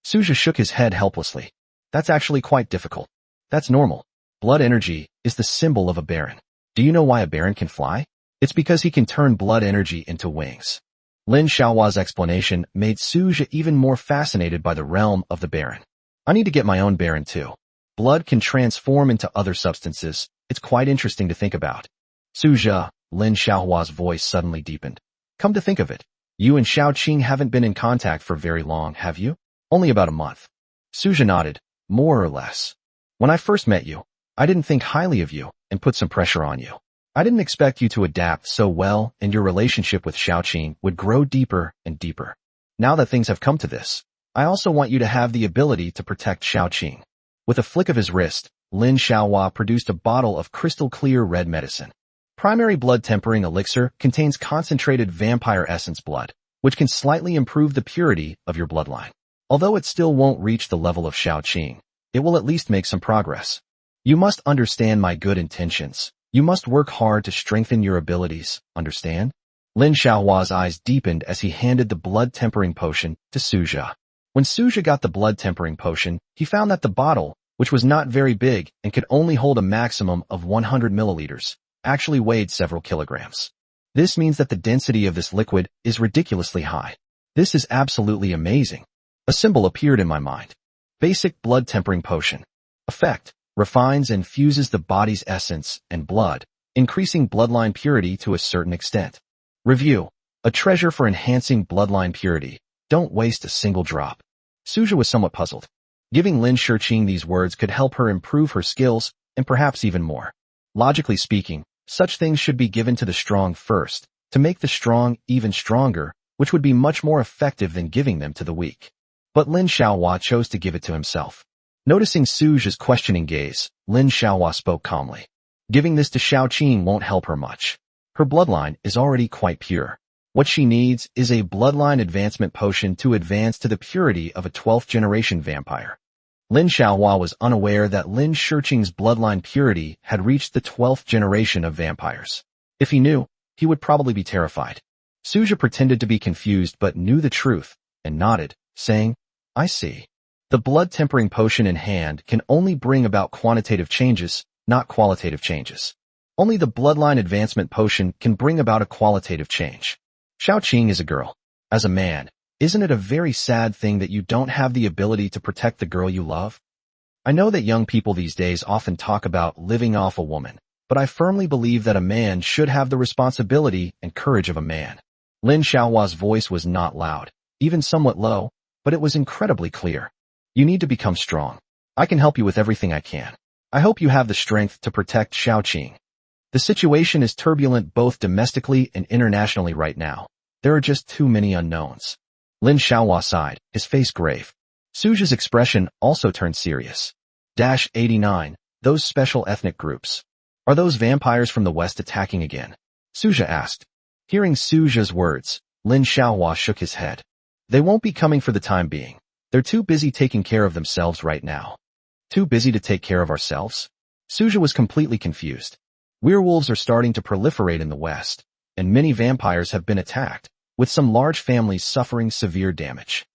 Suja shook his head helplessly. That's actually quite difficult. That's normal. Blood energy is the symbol of a baron. Do you know why a baron can fly? It's because he can turn blood energy into wings. Lin Xiaohua's explanation made Suja even more fascinated by the realm of the baron. I need to get my own baron too. Blood can transform into other substances. It's quite interesting to think about. Suja, Lin Xiaohua's voice suddenly deepened. Come to think of it, you and Xiaoqing haven't been in contact for very long, have you? Only about a month. Suja nodded, more or less. When I first met you, I didn't think highly of you and put some pressure on you. I didn't expect you to adapt so well and your relationship with Xiaoqing would grow deeper and deeper. Now that things have come to this, I also want you to have the ability to protect Xiaoqing. With a flick of his wrist, Lin Xiaohua produced a bottle of crystal-clear red medicine. Primary blood tempering elixir contains concentrated vampire essence blood, which can slightly improve the purity of your bloodline. Although it still won't reach the level of Xiaoqing, it will at least make some progress. You must understand my good intentions. You must work hard to strengthen your abilities, understand? Lin Xiaohua's eyes deepened as he handed the blood tempering potion to Suja. When Suja got the blood tempering potion, he found that the bottle, which was not very big and could only hold a maximum of 100 milliliters, actually weighed several kilograms. This means that the density of this liquid is ridiculously high. This is absolutely amazing. A symbol appeared in my mind. Basic blood tempering potion. Effect. Refines and fuses the body's essence and blood, increasing bloodline purity to a certain extent. Review. A treasure for enhancing bloodline purity. Don't waste a single drop. Suja was somewhat puzzled. Giving Lin Shiqing these words could help her improve her skills, and perhaps even more. Logically speaking, such things should be given to the strong first, to make the strong even stronger, which would be much more effective than giving them to the weak. But Lin Xiaohua chose to give it to himself. Noticing Suja's questioning gaze, Lin Xiaohua spoke calmly. Giving this to Xiaoqing won't help her much. Her bloodline is already quite pure. What she needs is a bloodline advancement potion to advance to the purity of a 12th generation vampire. Lin Xiaohua was unaware that Lin Shiqing's bloodline purity had reached the 12th generation of vampires. If he knew, he would probably be terrified. Suja pretended to be confused but knew the truth, and nodded, saying, I see. The blood tempering potion in hand can only bring about quantitative changes, not qualitative changes. Only the bloodline advancement potion can bring about a qualitative change. Xiaoqing is a girl. As a man, isn't it a very sad thing that you don't have the ability to protect the girl you love? I know that young people these days often talk about living off a woman, but I firmly believe that a man should have the responsibility and courage of a man. Lin Xiaohua's voice was not loud, even somewhat low, but it was incredibly clear. You need to become strong. I can help you with everything I can. I hope you have the strength to protect Xiaoqing. The situation is turbulent both domestically and internationally right now. There are just too many unknowns. Lin Xiaohua sighed, his face grave. Suja's expression also turned serious. 89. Those special ethnic groups. Are those vampires from the West attacking again? Suja asked. Hearing Suja's words, Lin Xiaohua shook his head. They won't be coming for the time being. They're too busy taking care of themselves right now. Too busy to take care of ourselves? Suja was completely confused. Werewolves are starting to proliferate in the West, and many vampires have been attacked, with some large families suffering severe damage.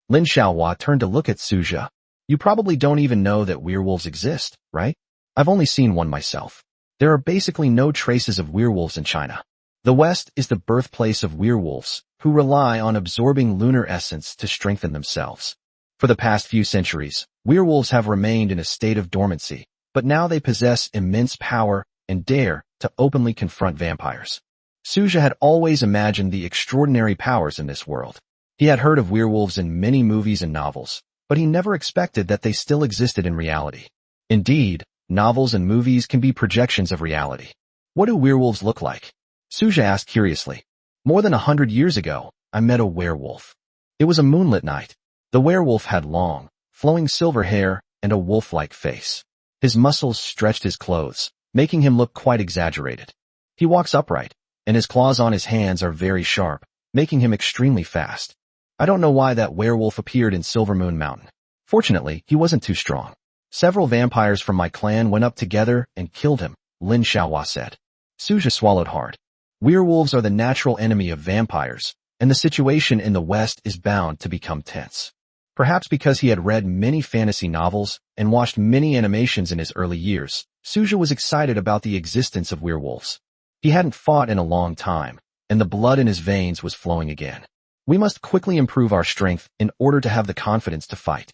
Lin Xiaohua turned to look at Suja. You probably don't even know that werewolves exist, right? I've only seen one myself. There are basically no traces of werewolves in China. The West is the birthplace of werewolves, who rely on absorbing lunar essence to strengthen themselves. For the past few centuries, werewolves have remained in a state of dormancy, but now they possess immense power and dare to openly confront vampires. Suja had always imagined the extraordinary powers in this world. He had heard of werewolves in many movies and novels, but he never expected that they still existed in reality. Indeed, novels and movies can be projections of reality. What do werewolves look like? Suja asked curiously. More than 100 years ago, I met a werewolf. It was a moonlit night. The werewolf had long, flowing silver hair and a wolf-like face. His muscles stretched his clothes, making him look quite exaggerated. He walks upright, and his claws on his hands are very sharp, making him extremely fast. I don't know why that werewolf appeared in Silver Moon Mountain. Fortunately, he wasn't too strong. Several vampires from my clan went up together and killed him, Lin Xiaohua said. Suja swallowed hard. Werewolves are the natural enemy of vampires, and the situation in the West is bound to become tense. Perhaps because he had read many fantasy novels and watched many animations in his early years, Suja was excited about the existence of werewolves. He hadn't fought in a long time, and the blood in his veins was flowing again. We must quickly improve our strength in order to have the confidence to fight.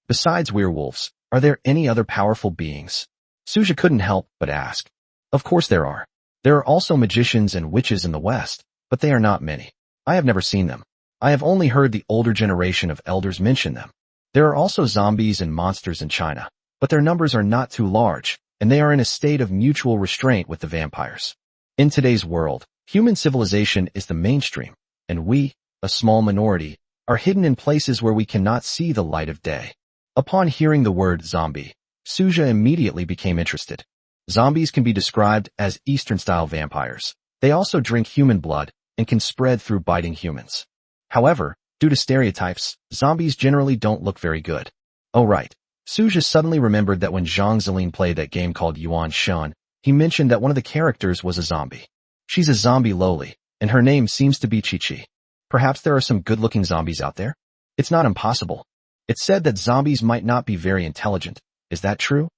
Besides werewolves, are there any other powerful beings? Suja couldn't help but ask. Of course there are. There are also magicians and witches in the West, but they are not many. I have never seen them. I have only heard the older generation of elders mention them. There are also zombies and monsters in China, but their numbers are not too large, and they are in a state of mutual restraint with the vampires. In today's world, human civilization is the mainstream, and we, a small minority, are hidden in places where we cannot see the light of day. Upon hearing the word zombie, Suja immediately became interested. Zombies can be described as Eastern-style vampires. They also drink human blood and can spread through biting humans. However, due to stereotypes, zombies generally don't look very good. Oh right. Suja suddenly remembered that when Zhang Zilin played that game called Yuan Shun, he mentioned that one of the characters was a zombie. She's a zombie loli, and her name seems to be Chi-Chi. Perhaps there are some good-looking zombies out there? It's not impossible. It's said that zombies might not be very intelligent. Is that true?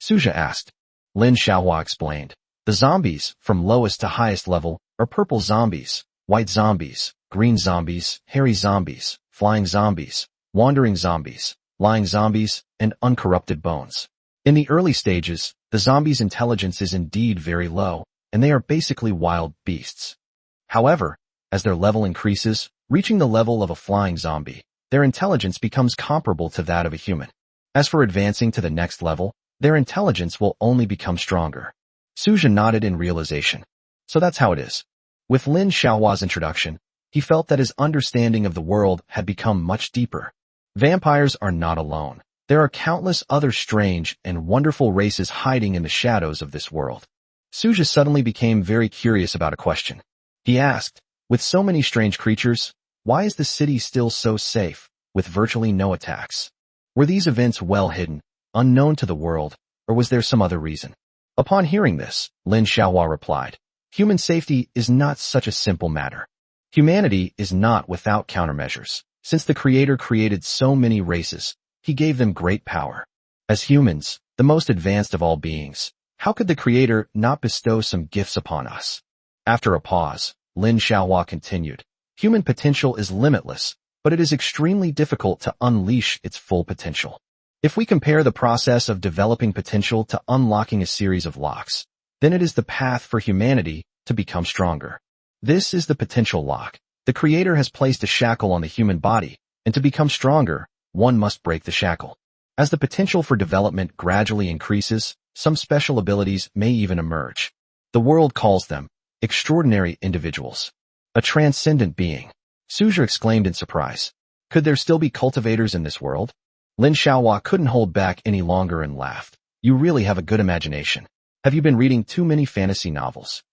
Suja asked. Lin Xiaohua explained. The zombies, from lowest to highest level, are purple zombies, white zombies, green zombies, hairy zombies, flying zombies, wandering zombies, lying zombies, and uncorrupted bones. In the early stages, the zombies' intelligence is indeed very low, and they are basically wild beasts. However, As their level increases, reaching the level of a flying zombie, their intelligence becomes comparable to that of a human. As for advancing to the next level, their intelligence will only become stronger. Suja nodded in realization. So that's how it is. With Lin Xiaohua's introduction, he felt that his understanding of the world had become much deeper. Vampires are not alone. There are countless other strange and wonderful races hiding in the shadows of this world. Suja suddenly became very curious about a question. He asked, with so many strange creatures, why is the city still so safe, with virtually no attacks? Were these events well hidden, unknown to the world, or was there some other reason? Upon hearing this, Lin Xiaohua replied, human safety is not such a simple matter. Humanity is not without countermeasures. Since the Creator created so many races, He gave them great power. As humans, the most advanced of all beings, how could the Creator not bestow some gifts upon us? After a pause, Lin Xiaohua continued, human potential is limitless, but it is extremely difficult to unleash its full potential. If we compare the process of developing potential to unlocking a series of locks, then it is the path for humanity to become stronger. This is the potential lock. The Creator has placed a shackle on the human body, and to become stronger, one must break the shackle. As the potential for development gradually increases, some special abilities may even emerge. The world calls them extraordinary individuals. A transcendent being. Suja exclaimed in surprise. Could there still be cultivators in this world? Lin Xiaohua couldn't hold back any longer and laughed. You really have a good imagination. Have you been reading too many fantasy novels?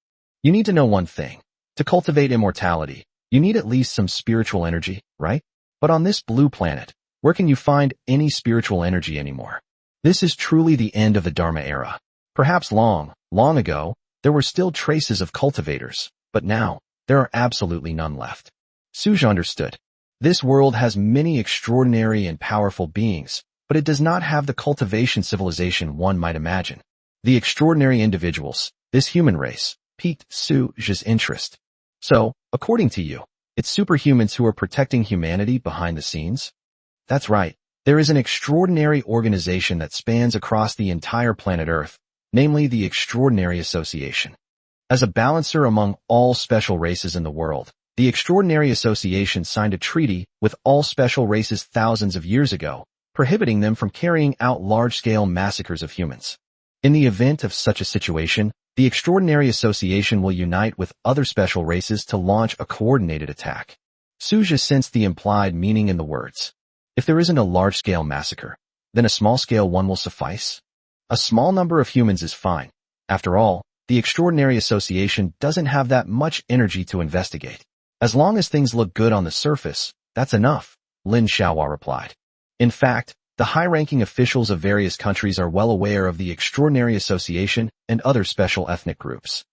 You need to know one thing. To cultivate immortality, you need at least some spiritual energy, right? But on this blue planet, where can you find any spiritual energy anymore? This is truly the end of the Dharma era. Perhaps long, long ago, there were still traces of cultivators, but now, there are absolutely none left. Suja understood. This world has many extraordinary and powerful beings, but it does not have the cultivation civilization one might imagine. The extraordinary individuals, this human race, piqued Suja's interest. So, according to you, it's superhumans who are protecting humanity behind the scenes? That's right. There is an extraordinary organization that spans across the entire planet Earth, namely the Extraordinary Association. As a balancer among all special races in the world, the Extraordinary Association signed a treaty with all special races thousands of years ago, prohibiting them from carrying out large-scale massacres of humans. In the event of such a situation, the Extraordinary Association will unite with other special races to launch a coordinated attack. Suja sensed the implied meaning in the words. If there isn't a large-scale massacre, then a small-scale one will suffice? A small number of humans is fine. After all, the Extraordinary Association doesn't have that much energy to investigate. As long as things look good on the surface, that's enough, Lin Xiaohua replied. In fact, the high-ranking officials of various countries are well aware of the Extraordinary Association and other special ethnic groups.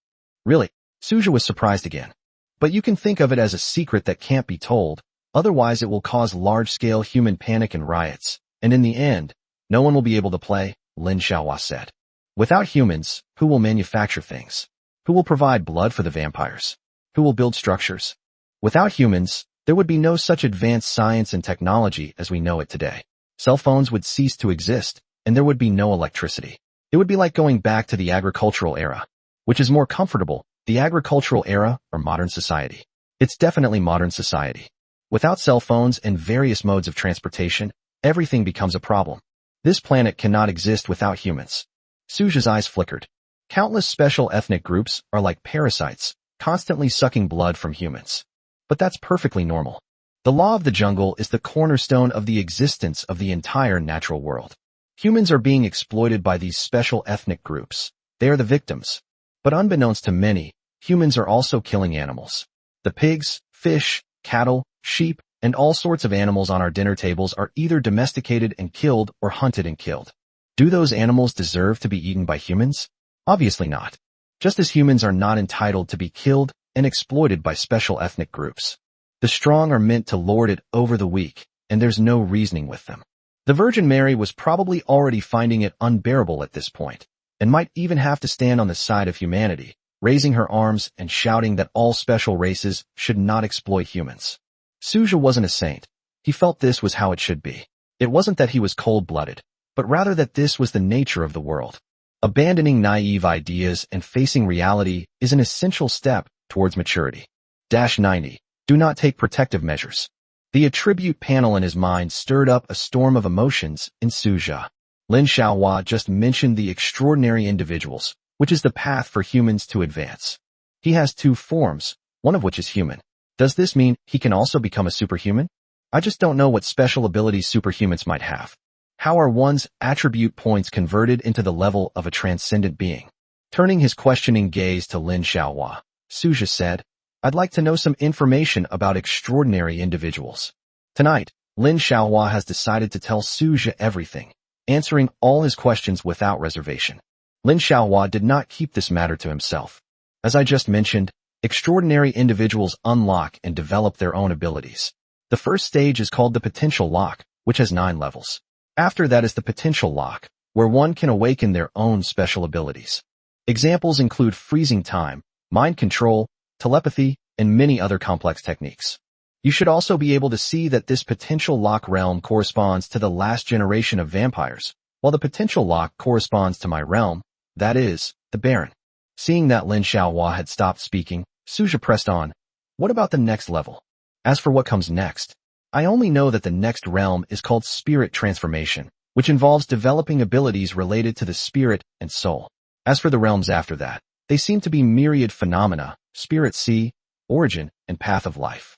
Really? Suja was surprised again. But you can think of it as a secret that can't be told, otherwise it will cause large-scale human panic and riots, and in the end, no one will be able to play, Lin Xiaohua said. Without humans, who will manufacture things? Who will provide blood for the vampires? Who will build structures? Without humans, there would be no such advanced science and technology as we know it today. Cell phones would cease to exist, and there would be no electricity. It would be like going back to the agricultural era. Which is more comfortable, the agricultural era or modern society? It's definitely modern society. Without cell phones and various modes of transportation, everything becomes a problem. This planet cannot exist without humans. Suja's eyes flickered. Countless special ethnic groups are like parasites, constantly sucking blood from humans. But that's perfectly normal. The law of the jungle is the cornerstone of the existence of the entire natural world. Humans are being exploited by these special ethnic groups. They are the victims. But unbeknownst to many, humans are also killing animals. The pigs, fish, cattle, sheep, and all sorts of animals on our dinner tables are either domesticated and killed or hunted and killed. Do those animals deserve to be eaten by humans? Obviously not. Just as humans are not entitled to be killed and exploited by special ethnic groups. The strong are meant to lord it over the weak, and there's no reasoning with them. The Virgin Mary was probably already finding it unbearable at this point, and might even have to stand on the side of humanity, raising her arms and shouting that all special races should not exploit humans. Suja wasn't a saint. He felt this was how it should be. It wasn't that he was cold-blooded, but rather that this was the nature of the world. Abandoning naive ideas and facing reality is an essential step towards maturity. 90. Do not take protective measures. The attribute panel in his mind stirred up a storm of emotions in Suja. Lin Xiaohua just mentioned the extraordinary individuals, which is the path for humans to advance. He has two forms, one of which is human. Does this mean he can also become a superhuman? I just don't know what special abilities superhumans might have. How are one's attribute points converted into the level of a transcendent being? Turning his questioning gaze to Lin Xiaohua, Suja said, I'd like to know some information about extraordinary individuals. Tonight, Lin Xiaohua has decided to tell Suja everything, answering all his questions without reservation. Lin Xiaohua did not keep this matter to himself. As I just mentioned, extraordinary individuals unlock and develop their own abilities. The first stage is called the potential lock, which has 9 levels. After that is the potential lock, where one can awaken their own special abilities. Examples include freezing time, mind control, telepathy, and many other complex techniques. You should also be able to see that this potential lock realm corresponds to the last generation of vampires, while the potential lock corresponds to my realm, that is, the Baron. Seeing that Lin Xiaohua had stopped speaking, Suja pressed on. What about the next level? As for what comes next, I only know that the next realm is called spirit transformation, which involves developing abilities related to the spirit and soul. As for the realms after that, they seem to be myriad phenomena, spirit sea, origin, and path of life.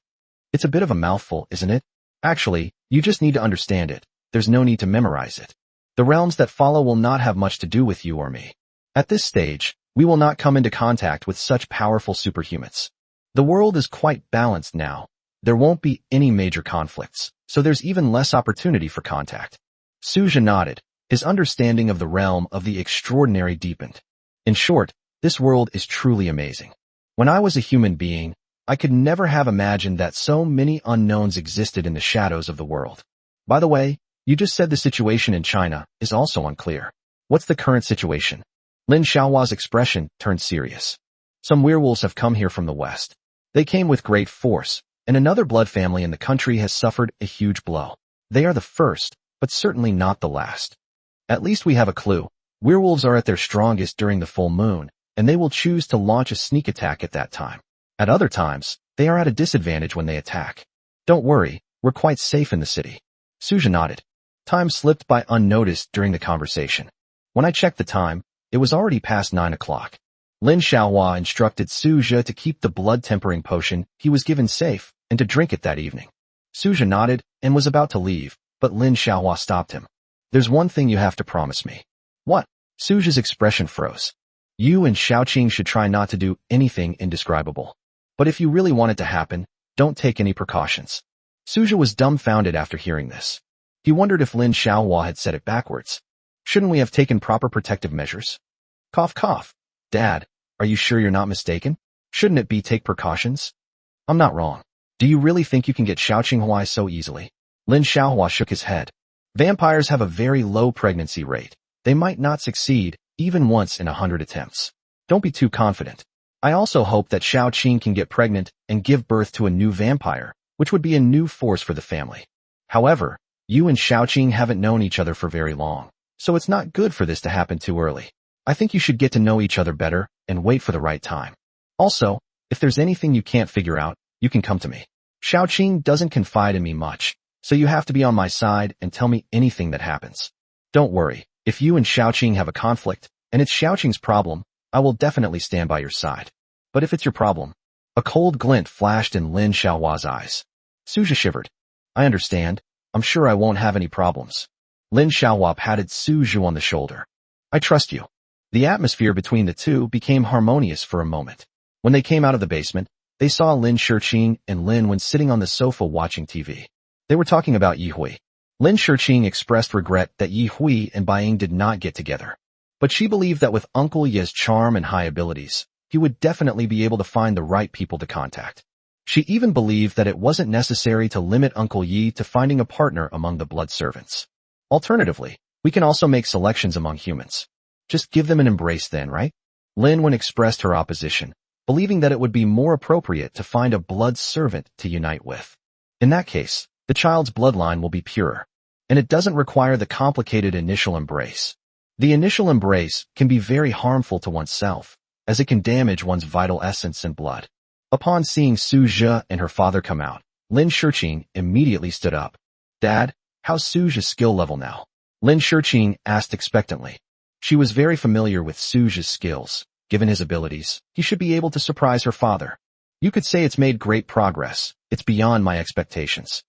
It's a bit of a mouthful, isn't it? Actually, you just need to understand it. There's no need to memorize it. The realms that follow will not have much to do with you or me. At this stage, we will not come into contact with such powerful superhumans. The world is quite balanced now. There won't be any major conflicts, so there's even less opportunity for contact. Suja nodded. His understanding of the realm of the extraordinary deepened. In short, this world is truly amazing. When I was a human being, I could never have imagined that so many unknowns existed in the shadows of the world. By the way, you just said the situation in China is also unclear. What's the current situation? Lin Xiaohua's expression turned serious. Some werewolves have come here from the west. They came with great force, and another blood family in the country has suffered a huge blow. They are the first, but certainly not the last. At least we have a clue. Werewolves are at their strongest during the full moon, and they will choose to launch a sneak attack at that time. At other times, they are at a disadvantage when they attack. Don't worry, we're quite safe in the city. Suja nodded. Time slipped by unnoticed during the conversation. When I checked the time, it was already past 9 o'clock. Lin Xiaohua instructed Suja to keep the blood-tempering potion he was given safe and to drink it that evening. Suja nodded and was about to leave, but Lin Xiaohua stopped him. There's one thing you have to promise me. What? Suja's expression froze. You and Xiaoqing should try not to do anything indescribable. But if you really want it to happen, don't take any precautions. Suja was dumbfounded after hearing this. He wondered if Lin Xiaohua had said it backwards. Shouldn't we have taken proper protective measures? Cough cough. Dad, are you sure you're not mistaken? Shouldn't it be take precautions? I'm not wrong. Do you really think you can get Xiaoqing Huai so easily? Lin Xiaohua shook his head. Vampires have a very low pregnancy rate. They might not succeed, even once in 100 attempts. Don't be too confident. I also hope that Xiaoqing can get pregnant and give birth to a new vampire, which would be a new force for the family. However, you and Xiaoqing haven't known each other for very long, so it's not good for this to happen too early. I think you should get to know each other better and wait for the right time. Also, if there's anything you can't figure out, you can come to me. Xiaoqing doesn't confide in me much, so you have to be on my side and tell me anything that happens. Don't worry, if you and Xiaoqing have a conflict, and it's Xiaoqing's problem, I will definitely stand by your side. But if it's your problem, a cold glint flashed in Lin Xiaohua's eyes. Suja shivered. I understand. I'm sure I won't have any problems. Lin Xiaohua patted Suju on the shoulder. I trust you. The atmosphere between the two became harmonious for a moment. When they came out of the basement, they saw Lin Shiqing and Lin Wen sitting on the sofa watching TV. They were talking about Yi Hui. Lin Shiqing expressed regret that Yi Hui and Baiying did not get together. But she believed that with Uncle Ye's charm and high abilities, he would definitely be able to find the right people to contact. She even believed that it wasn't necessary to limit Uncle Yi to finding a partner among the blood servants. Alternatively, we can also make selections among humans. Just give them an embrace then, right? Lin Wen expressed her opposition, believing that it would be more appropriate to find a blood servant to unite with. In that case, the child's bloodline will be purer, and it doesn't require the complicated initial embrace. The initial embrace can be very harmful to oneself, as it can damage one's vital essence and blood. Upon seeing Suja and her father come out, Lin Shiqing immediately stood up. Dad, how's Suja's skill level now? Lin Shiqing asked expectantly. She was very familiar with Suja's skills. Given his abilities, he should be able to surprise her father. You could say it's made great progress. It's beyond my expectations.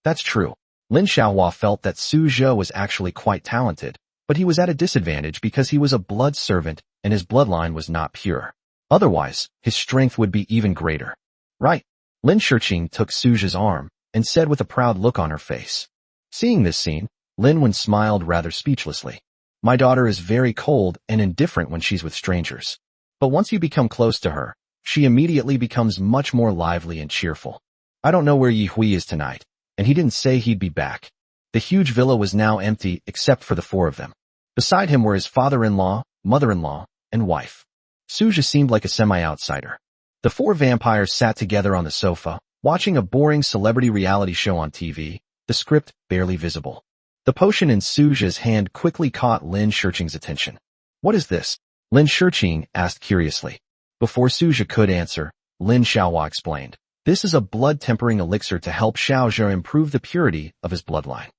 That's true. Lin Xiaohua felt that Suja was actually quite talented, but he was at a disadvantage because he was a blood servant and his bloodline was not pure. Otherwise, his strength would be even greater. Right. Lin Shiqing took Suja's arm and said with a proud look on her face. Seeing this scene, Lin Wen smiled rather speechlessly. My daughter is very cold and indifferent when she's with strangers. But once you become close to her, she immediately becomes much more lively and cheerful. I don't know where Yi Hui is tonight, and he didn't say he'd be back. The huge villa was now empty except for the four of them. Beside him were his father-in-law, mother-in-law, and wife. Suja seemed like a semi-outsider. The four vampires sat together on the sofa, watching a boring celebrity reality show on TV, the script barely visible. The potion in Suja's hand quickly caught Lin Shiqing's attention. What is this? Lin Shiqing asked curiously. Before Suja could answer, Lin Xiaohua explained. This is a blood-tempering elixir to help Xiaozhe improve the purity of his bloodline.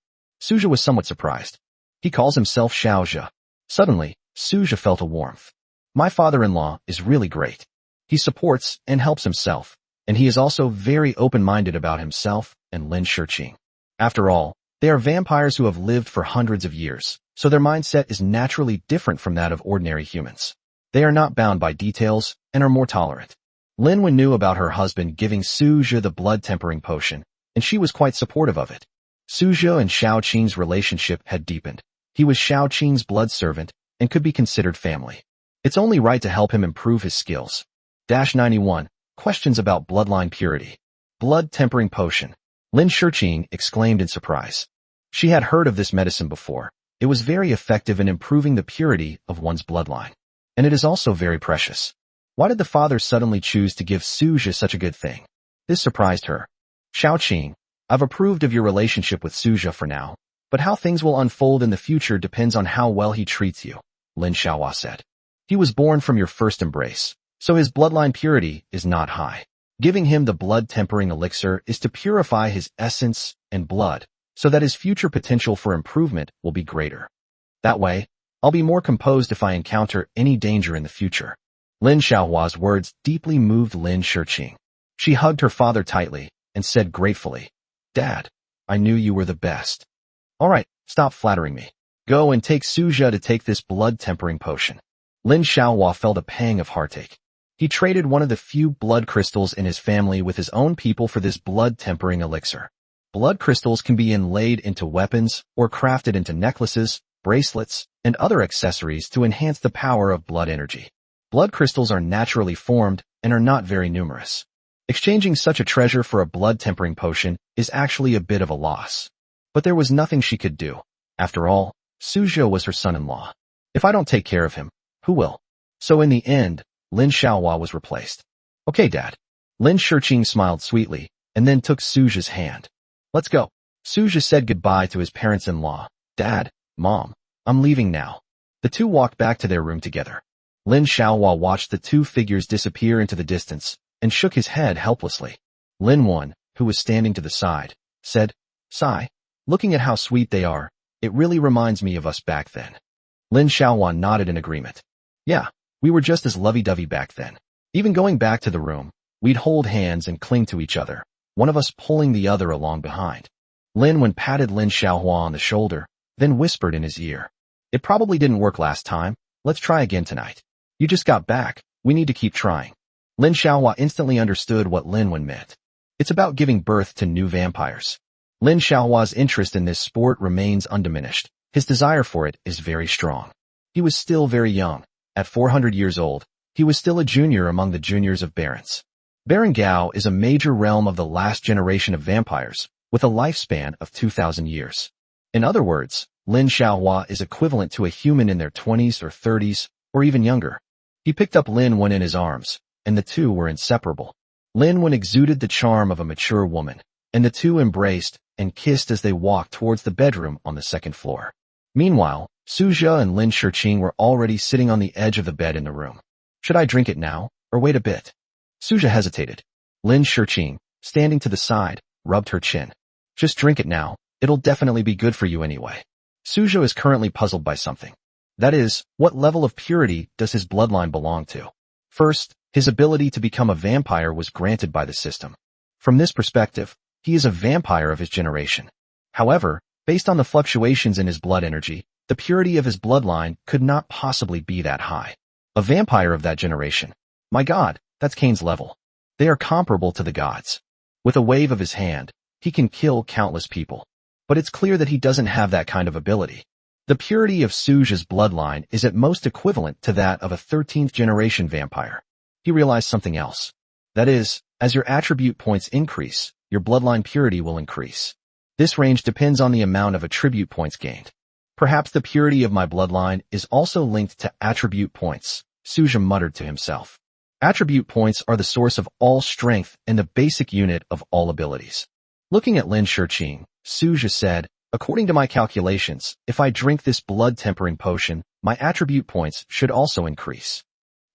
Suja was somewhat surprised. He calls himself Xiaozhe. Suddenly, Suja felt a warmth. My father-in-law is really great. He supports and helps himself, and he is also very open-minded about himself and Lin Shiqing. After all, they are vampires who have lived for hundreds of years, so their mindset is naturally different from that of ordinary humans. They are not bound by details and are more tolerant. Lin Wen knew about her husband giving Suja the blood-tempering potion, and she was quite supportive of it. Suja and Xiao Qing's relationship had deepened. He was Xiao Qing's blood servant and could be considered family. It's only right to help him improve his skills. 91. Questions about bloodline purity. Blood-tempering potion. Lin Shiqing exclaimed in surprise. She had heard of this medicine before. It was very effective in improving the purity of one's bloodline. And it is also very precious. Why did the father suddenly choose to give Suja such a good thing? This surprised her. Xiao Qing, I've approved of your relationship with Suja for now, but how things will unfold in the future depends on how well he treats you, Lin Xiaohua said. He was born from your first embrace, so his bloodline purity is not high. Giving him the blood-tempering elixir is to purify his essence and blood, so that his future potential for improvement will be greater. That way, I'll be more composed if I encounter any danger in the future. Lin Xiaohua's words deeply moved Lin Shiqing. She hugged her father tightly and said gratefully, Dad, I knew you were the best. All right, stop flattering me. Go and take Suja to take this blood-tempering potion. Lin Xiaohua felt a pang of heartache. He traded one of the few blood crystals in his family with his own people for this blood-tempering elixir. Blood crystals can be inlaid into weapons or crafted into necklaces, bracelets, and other accessories to enhance the power of blood energy. Blood crystals are naturally formed and are not very numerous. Exchanging such a treasure for a blood-tempering potion is actually a bit of a loss. But there was nothing she could do. After all, Suja was her son-in-law. If I don't take care of him, who will? So in the end, Lin Xiaohua was replaced. Okay, Dad. Lin Shiqing smiled sweetly and then took Suja's hand. Let's go. Suja said goodbye to his parents-in-law. Dad, Mom, I'm leaving now. The two walked back to their room together. Lin Xiaohua watched the two figures disappear into the distance and shook his head helplessly. Lin Wen, who was standing to the side, said, Sigh, looking at how sweet they are, it really reminds me of us back then. Lin Xiaohua nodded in agreement. Yeah, we were just as lovey-dovey back then. Even going back to the room, we'd hold hands and cling to each other, one of us pulling the other along behind. Lin Wen patted Lin Xiaohua on the shoulder, then whispered in his ear. It probably didn't work last time. Let's try again tonight. You just got back. We need to keep trying. Lin Xiaohua instantly understood what Lin Wen meant. It's about giving birth to new vampires. Lin Xiaohua's interest in this sport remains undiminished. His desire for it is very strong. He was still very young. At 400 years old, he was still a junior among the juniors of barons. Baron Gao is a major realm of the last generation of vampires, with a lifespan of 2,000 years. In other words, Lin Xiaohua is equivalent to a human in their 20s or 30s, or even younger. He picked up Lin Wen in his arms, and the two were inseparable. Lin Wen exuded the charm of a mature woman, and the two embraced and kissed as they walked towards the bedroom on the second floor. Meanwhile, Suja and Lin Shiqing were already sitting on the edge of the bed in the room. Should I drink it now, or wait a bit? Suja hesitated. Lin Shiqing, standing to the side, rubbed her chin. Just drink it now, it'll definitely be good for you anyway. Suja is currently puzzled by something. That is, what level of purity does his bloodline belong to? First, his ability to become a vampire was granted by the system. From this perspective, he is a vampire of his generation. However, based on the fluctuations in his blood energy, the purity of his bloodline could not possibly be that high. A vampire of that generation. My god, that's Cain's level. They are comparable to the gods. With a wave of his hand, he can kill countless people. But it's clear that he doesn't have that kind of ability. The purity of Suja's bloodline is at most equivalent to that of a 13th generation vampire. He realized something else. That is, as your attribute points increase, your bloodline purity will increase. This range depends on the amount of attribute points gained. Perhaps the purity of my bloodline is also linked to attribute points, Suja muttered to himself. Attribute points are the source of all strength and the basic unit of all abilities. Looking at Lin Shiqing, Suja said, according to my calculations, if I drink this blood-tempering potion, my attribute points should also increase.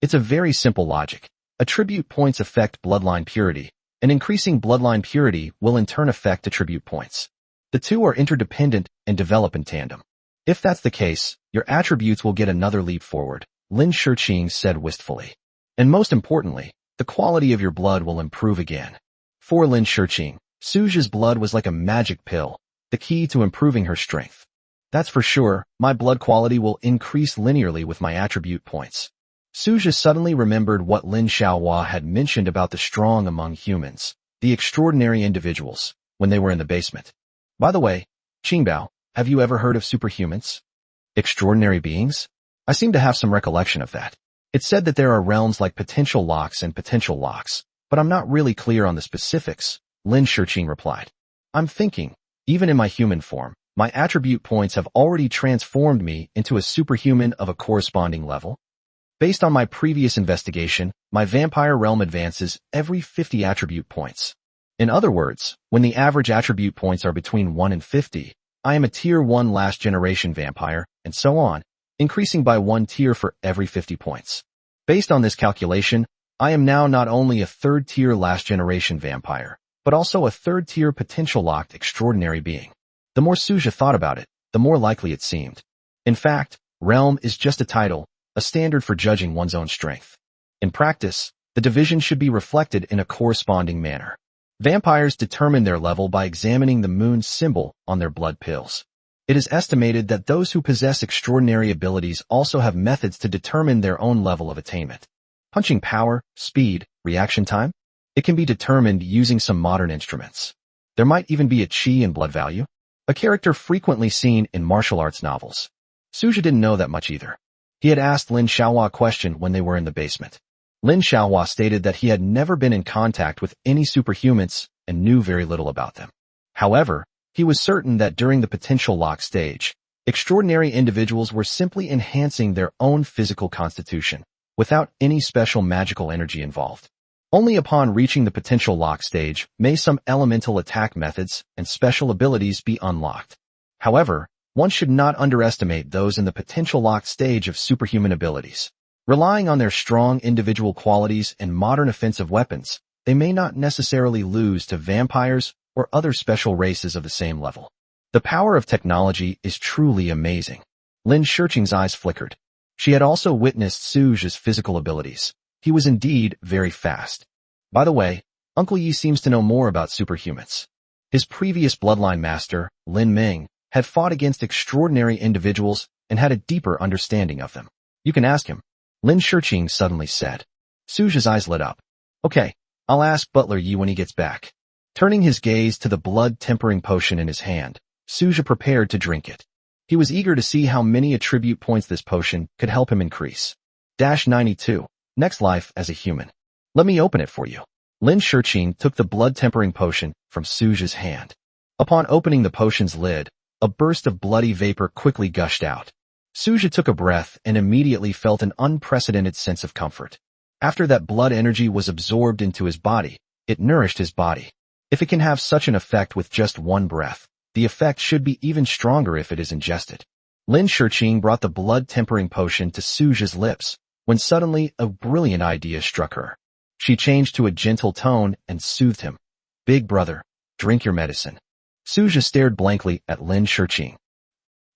It's a very simple logic. Attribute points affect bloodline purity, and increasing bloodline purity will in turn affect attribute points. The two are interdependent and develop in tandem. If that's the case, your attributes will get another leap forward, Lin Shiqing said wistfully. And most importantly, the quality of your blood will improve again. For Lin Shiqing, Suja's blood was like a magic pill, the key to improving her strength. That's for sure, my blood quality will increase linearly with my attribute points. Suja suddenly remembered what Lin Xiaohua had mentioned about the strong among humans, the extraordinary individuals, when they were in the basement. By the way, Qingbao, have you ever heard of superhumans? Extraordinary beings? I seem to have some recollection of that. It said that there are realms like potential locks and potential locks, but I'm not really clear on the specifics, Lin Shiqing replied. I'm thinking, even in my human form, my attribute points have already transformed me into a superhuman of a corresponding level. Based on my previous investigation, my vampire realm advances every 50 attribute points. In other words, when the average attribute points are between 1 and 50, I am a tier 1 last generation vampire, and so on, increasing by 1 tier for every 50 points. Based on this calculation, I am now not only a 3rd tier last generation vampire, but also a 3rd tier potential locked extraordinary being. The more Suja thought about it, the more likely it seemed. In fact, realm is just a title, a standard for judging one's own strength. In practice, the division should be reflected in a corresponding manner. Vampires determine their level by examining the moon symbol on their blood pills. It is estimated that those who possess extraordinary abilities also have methods to determine their own level of attainment. Punching power, speed, reaction time? It can be determined using some modern instruments. There might even be a chi and blood value, a character frequently seen in martial arts novels. Suja didn't know that much either. He had asked Lin Xiaohua a question when they were in the basement. Lin Xiaohua stated that he had never been in contact with any superhumans and knew very little about them. However, he was certain that during the potential lock stage, extraordinary individuals were simply enhancing their own physical constitution, without any special magical energy involved. Only upon reaching the potential lock stage may some elemental attack methods and special abilities be unlocked. However, one should not underestimate those in the potential lock stage of superhuman abilities. Relying on their strong individual qualities and modern offensive weapons, they may not necessarily lose to vampires or other special races of the same level. The power of technology is truly amazing. Lin Shiqing's eyes flickered. She had also witnessed Suja's physical abilities. He was indeed very fast. By the way, Uncle Yi seems to know more about superhumans. His previous bloodline master, Lin Ming, had fought against extraordinary individuals and had a deeper understanding of them. You can ask him, Lin Shiqing suddenly said. Suja's eyes lit up. Okay, I'll ask Butler Yi when he gets back. Turning his gaze to the blood-tempering potion in his hand, Suja prepared to drink it. He was eager to see how many attribute points this potion could help him increase. 92. Next life as a human. Let me open it for you. Lin Shiqing took the blood-tempering potion from Suja's hand. Upon opening the potion's lid, a burst of bloody vapor quickly gushed out. Suja took a breath and immediately felt an unprecedented sense of comfort. After that blood energy was absorbed into his body, it nourished his body. If it can have such an effect with just one breath, the effect should be even stronger if it is ingested. Lin Shiqing brought the blood-tempering potion to Suja's lips, when suddenly a brilliant idea struck her. She changed to a gentle tone and soothed him. Big brother, drink your medicine. Suja stared blankly at Lin Shiqing.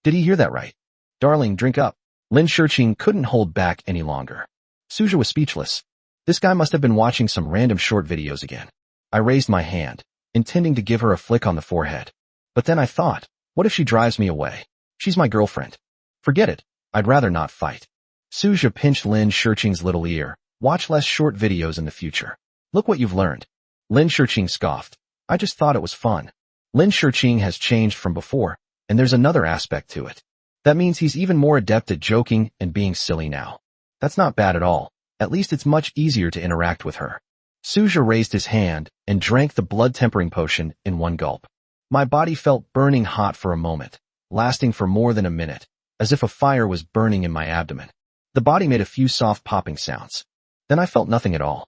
Did he hear that right? Darling, drink up. Lin Shiqing couldn't hold back any longer. Suja was speechless. This guy must have been watching some random short videos again. I raised my hand, intending to give her a flick on the forehead. But then I thought, what if she drives me away? She's my girlfriend. Forget it. I'd rather not fight. Suja pinched Lin Shiqing's little ear. Watch less short videos in the future. Look what you've learned. Lin Shiqing scoffed. I just thought it was fun. Lin Shiqing has changed from before, and there's another aspect to it. That means he's even more adept at joking and being silly now. That's not bad at all. At least it's much easier to interact with her. Suja raised his hand and drank the blood-tempering potion in one gulp. My body felt burning hot for a moment, lasting for more than a minute, as if a fire was burning in my abdomen. The body made a few soft popping sounds. Then I felt nothing at all.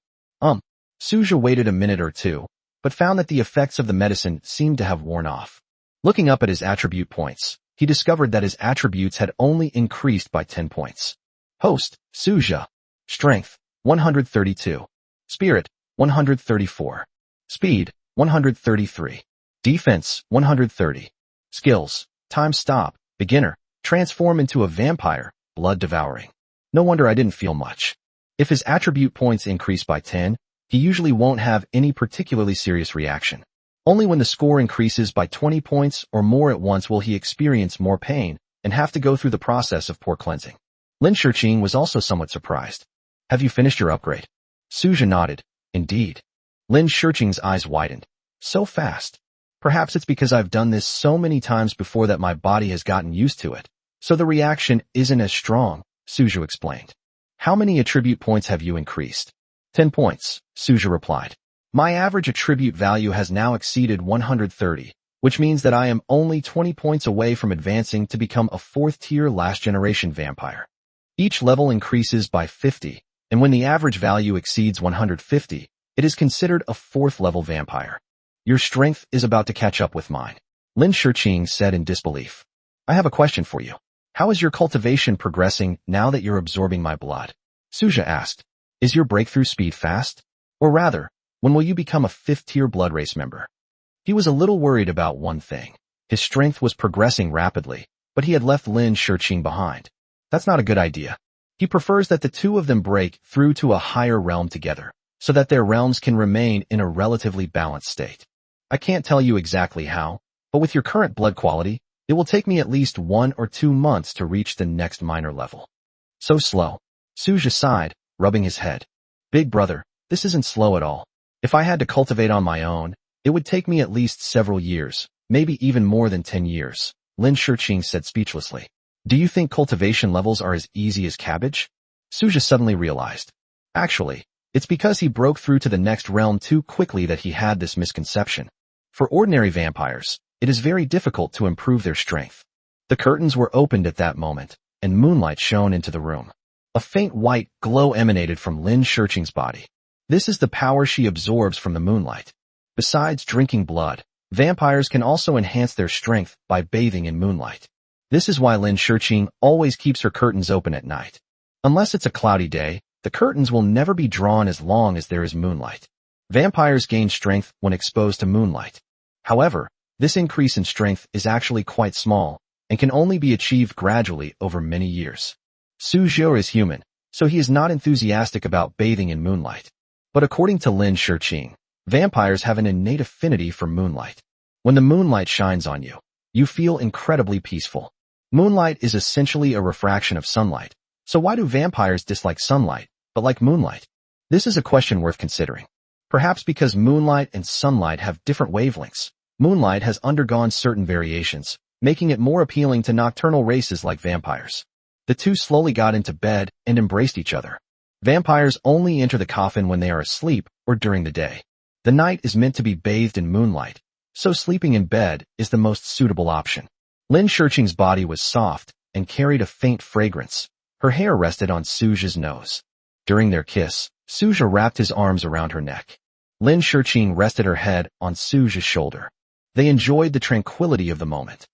Suja waited a minute or two, but found that the effects of the medicine seemed to have worn off. Looking up at his attribute points, he discovered that his attributes had only increased by 10 points. Host, Suja. Strength, 132. Spirit, 134. Speed, 133. Defense, 130. Skills, time stop, beginner, transform into a vampire, blood devouring. No wonder I didn't feel much. If his attribute points increase by 10, he usually won't have any particularly serious reaction. Only when the score increases by 20 points or more at once will he experience more pain and have to go through the process of pore cleansing. Lin Shiqing was also somewhat surprised. Have you finished your upgrade? Suja nodded. Indeed. Lin Shiqing's eyes widened. So fast. Perhaps it's because I've done this so many times before that my body has gotten used to it, so the reaction isn't as strong, Suja explained. How many attribute points have you increased? 10 points, Suja replied. My average attribute value has now exceeded 130, which means that I am only 20 points away from advancing to become a 4th-tier last-generation vampire. Each level increases by 50, and when the average value exceeds 150, it is considered a 4th-level vampire. Your strength is about to catch up with mine, Lin Shiqing said in disbelief. I have a question for you. How is your cultivation progressing now that you're absorbing my blood? Suja asked. Is your breakthrough speed fast? Or rather, when will you become a 5th-tier blood race member? He was a little worried about one thing. His strength was progressing rapidly, but he had left Lin Shiqing behind. That's not a good idea. He prefers that the two of them break through to a higher realm together, so that their realms can remain in a relatively balanced state. I can't tell you exactly how, but with your current blood quality, it will take me at least 1 or 2 months to reach the next minor level. So slow. Suja sighed, rubbing his head. Big brother, this isn't slow at all. If I had to cultivate on my own, it would take me at least several years, maybe even more than 10 years, Lin Shiqing said speechlessly. Do you think cultivation levels are as easy as cabbage? Suja suddenly realized. Actually, it's because he broke through to the next realm too quickly that he had this misconception. For ordinary vampires, it is very difficult to improve their strength. The curtains were opened at that moment, and moonlight shone into the room. A faint white glow emanated from Lin Shiqing's body. This is the power she absorbs from the moonlight. Besides drinking blood, vampires can also enhance their strength by bathing in moonlight. This is why Lin Shiqing always keeps her curtains open at night. Unless it's a cloudy day, the curtains will never be drawn as long as there is moonlight. Vampires gain strength when exposed to moonlight. However, this increase in strength is actually quite small and can only be achieved gradually over many years. Suja is human, so he is not enthusiastic about bathing in moonlight. But according to Lin Shiqing, vampires have an innate affinity for moonlight. When the moonlight shines on you, you feel incredibly peaceful. Moonlight is essentially a refraction of sunlight, so why do vampires dislike sunlight, but like moonlight? This is a question worth considering. Perhaps because moonlight and sunlight have different wavelengths. Moonlight has undergone certain variations, making it more appealing to nocturnal races like vampires. The two slowly got into bed and embraced each other. Vampires only enter the coffin when they are asleep or during the day. The night is meant to be bathed in moonlight, so sleeping in bed is the most suitable option. Lin Shiqing's body was soft and carried a faint fragrance. Her hair rested on Suja's nose. During their kiss, Suja wrapped his arms around her neck. Lin Shiqing rested her head on Suja's shoulder. They enjoyed the tranquility of the moment.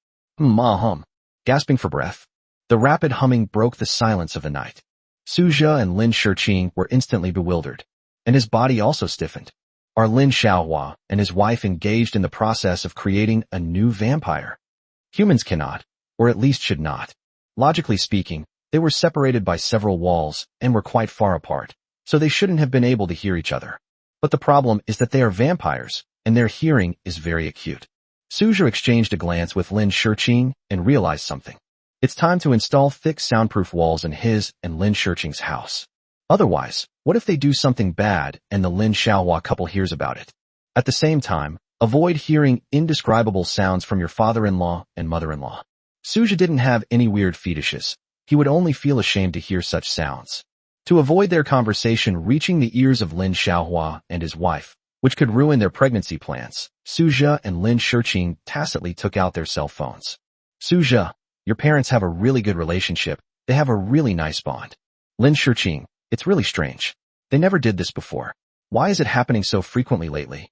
Gasping for breath. The rapid humming broke the silence of the night. Suja and Lin Shiqing were instantly bewildered. and his body also stiffened. Are Lin Xiaohua and his wife engaged in the process of creating a new vampire? Humans cannot, or at least should not. Logically speaking, they were separated by several walls and were quite far apart, so they shouldn't have been able to hear each other. But the problem is that they are vampires, and their hearing is very acute. Suja exchanged a glance with Lin Shiqing and realized something. It's time to install thick soundproof walls in his and Lin Shiqing's house. Otherwise, what if they do something bad and the Lin Xiaohua couple hears about it? At the same time, avoid hearing indescribable sounds from your father-in-law and mother-in-law. Suja didn't have any weird fetishes. He would only feel ashamed to hear such sounds. To avoid their conversation reaching the ears of Lin Xiaohua and his wife, which could ruin their pregnancy plans, Suja and Lin Shiqing tacitly took out their cell phones. Suja, your parents have a really good relationship. They have a really nice bond. Lin Shiqing, it's really strange. They never did this before. Why is it happening so frequently lately?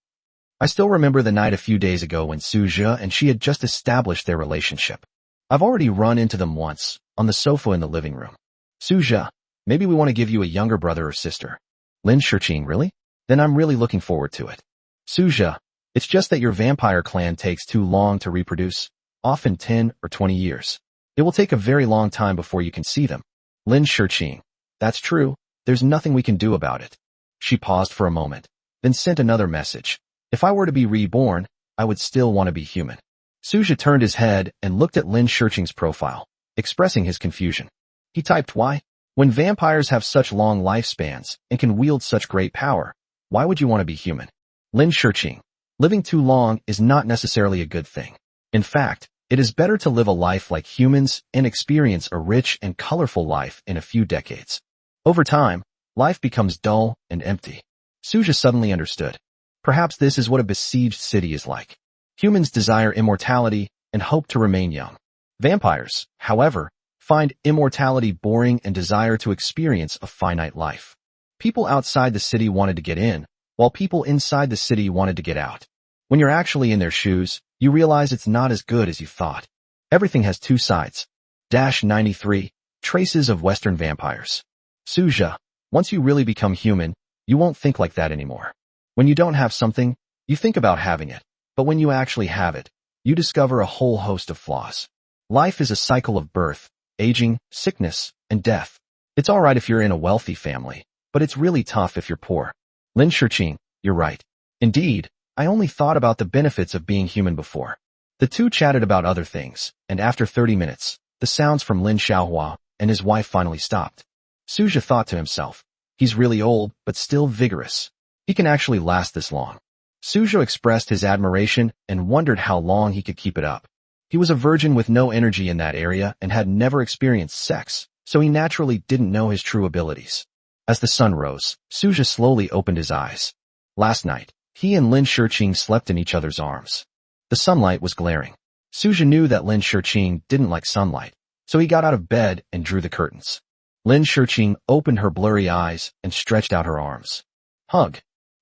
I still remember the night a few days ago when Suja and she had just established their relationship. I've already run into them once, on the sofa in the living room. Suja, maybe we want to give you a younger brother or sister. Lin Shiqing, really? Then I'm really looking forward to it. Suja, it's just that your vampire clan takes too long to reproduce, often 10 or 20 years. It will take a very long time before you can see them. Lin Shiqing, that's true. There's nothing we can do about it. She paused for a moment, then sent another message. If I were to be reborn, I would still want to be human. Suja turned his head and looked at Lin Shiqing's profile, expressing his confusion. He typed, why? When vampires have such long lifespans and can wield such great power, why would you want to be human? Lin Shiqing, living too long is not necessarily a good thing. In fact, it is better to live a life like humans and experience a rich and colorful life in a few decades. Over time, life becomes dull and empty. Suja suddenly understood. Perhaps this is what a besieged city is like. Humans desire immortality and hope to remain young. Vampires, however, find immortality boring and desire to experience a finite life. People outside the city wanted to get in, while people inside the city wanted to get out. When you're actually in their shoes, you realize it's not as good as you thought. Everything has two sides. 93. Traces of Western vampires. Suja, once you really become human, you won't think like that anymore. When you don't have something, you think about having it, but when you actually have it, you discover a whole host of flaws. Life is a cycle of birth, aging, sickness, and death. It's alright if you're in a wealthy family, but it's really tough if you're poor. Lin Shiqing, you're right. Indeed, I only thought about the benefits of being human before. The two chatted about other things, and after 30 minutes, the sounds from Lin Xiaohua and his wife finally stopped. Suja thought to himself, he's really old, but still vigorous. He can actually last this long. Suja expressed his admiration and wondered how long he could keep it up. He was a virgin with no energy in that area and had never experienced sex, so he naturally didn't know his true abilities. As the sun rose, Suja slowly opened his eyes. Last night, he and Lin Shiqing slept in each other's arms. The sunlight was glaring. Suja knew that Lin Shiqing didn't like sunlight, so he got out of bed and drew the curtains. Lin Shiqing opened her blurry eyes and stretched out her arms. Hug.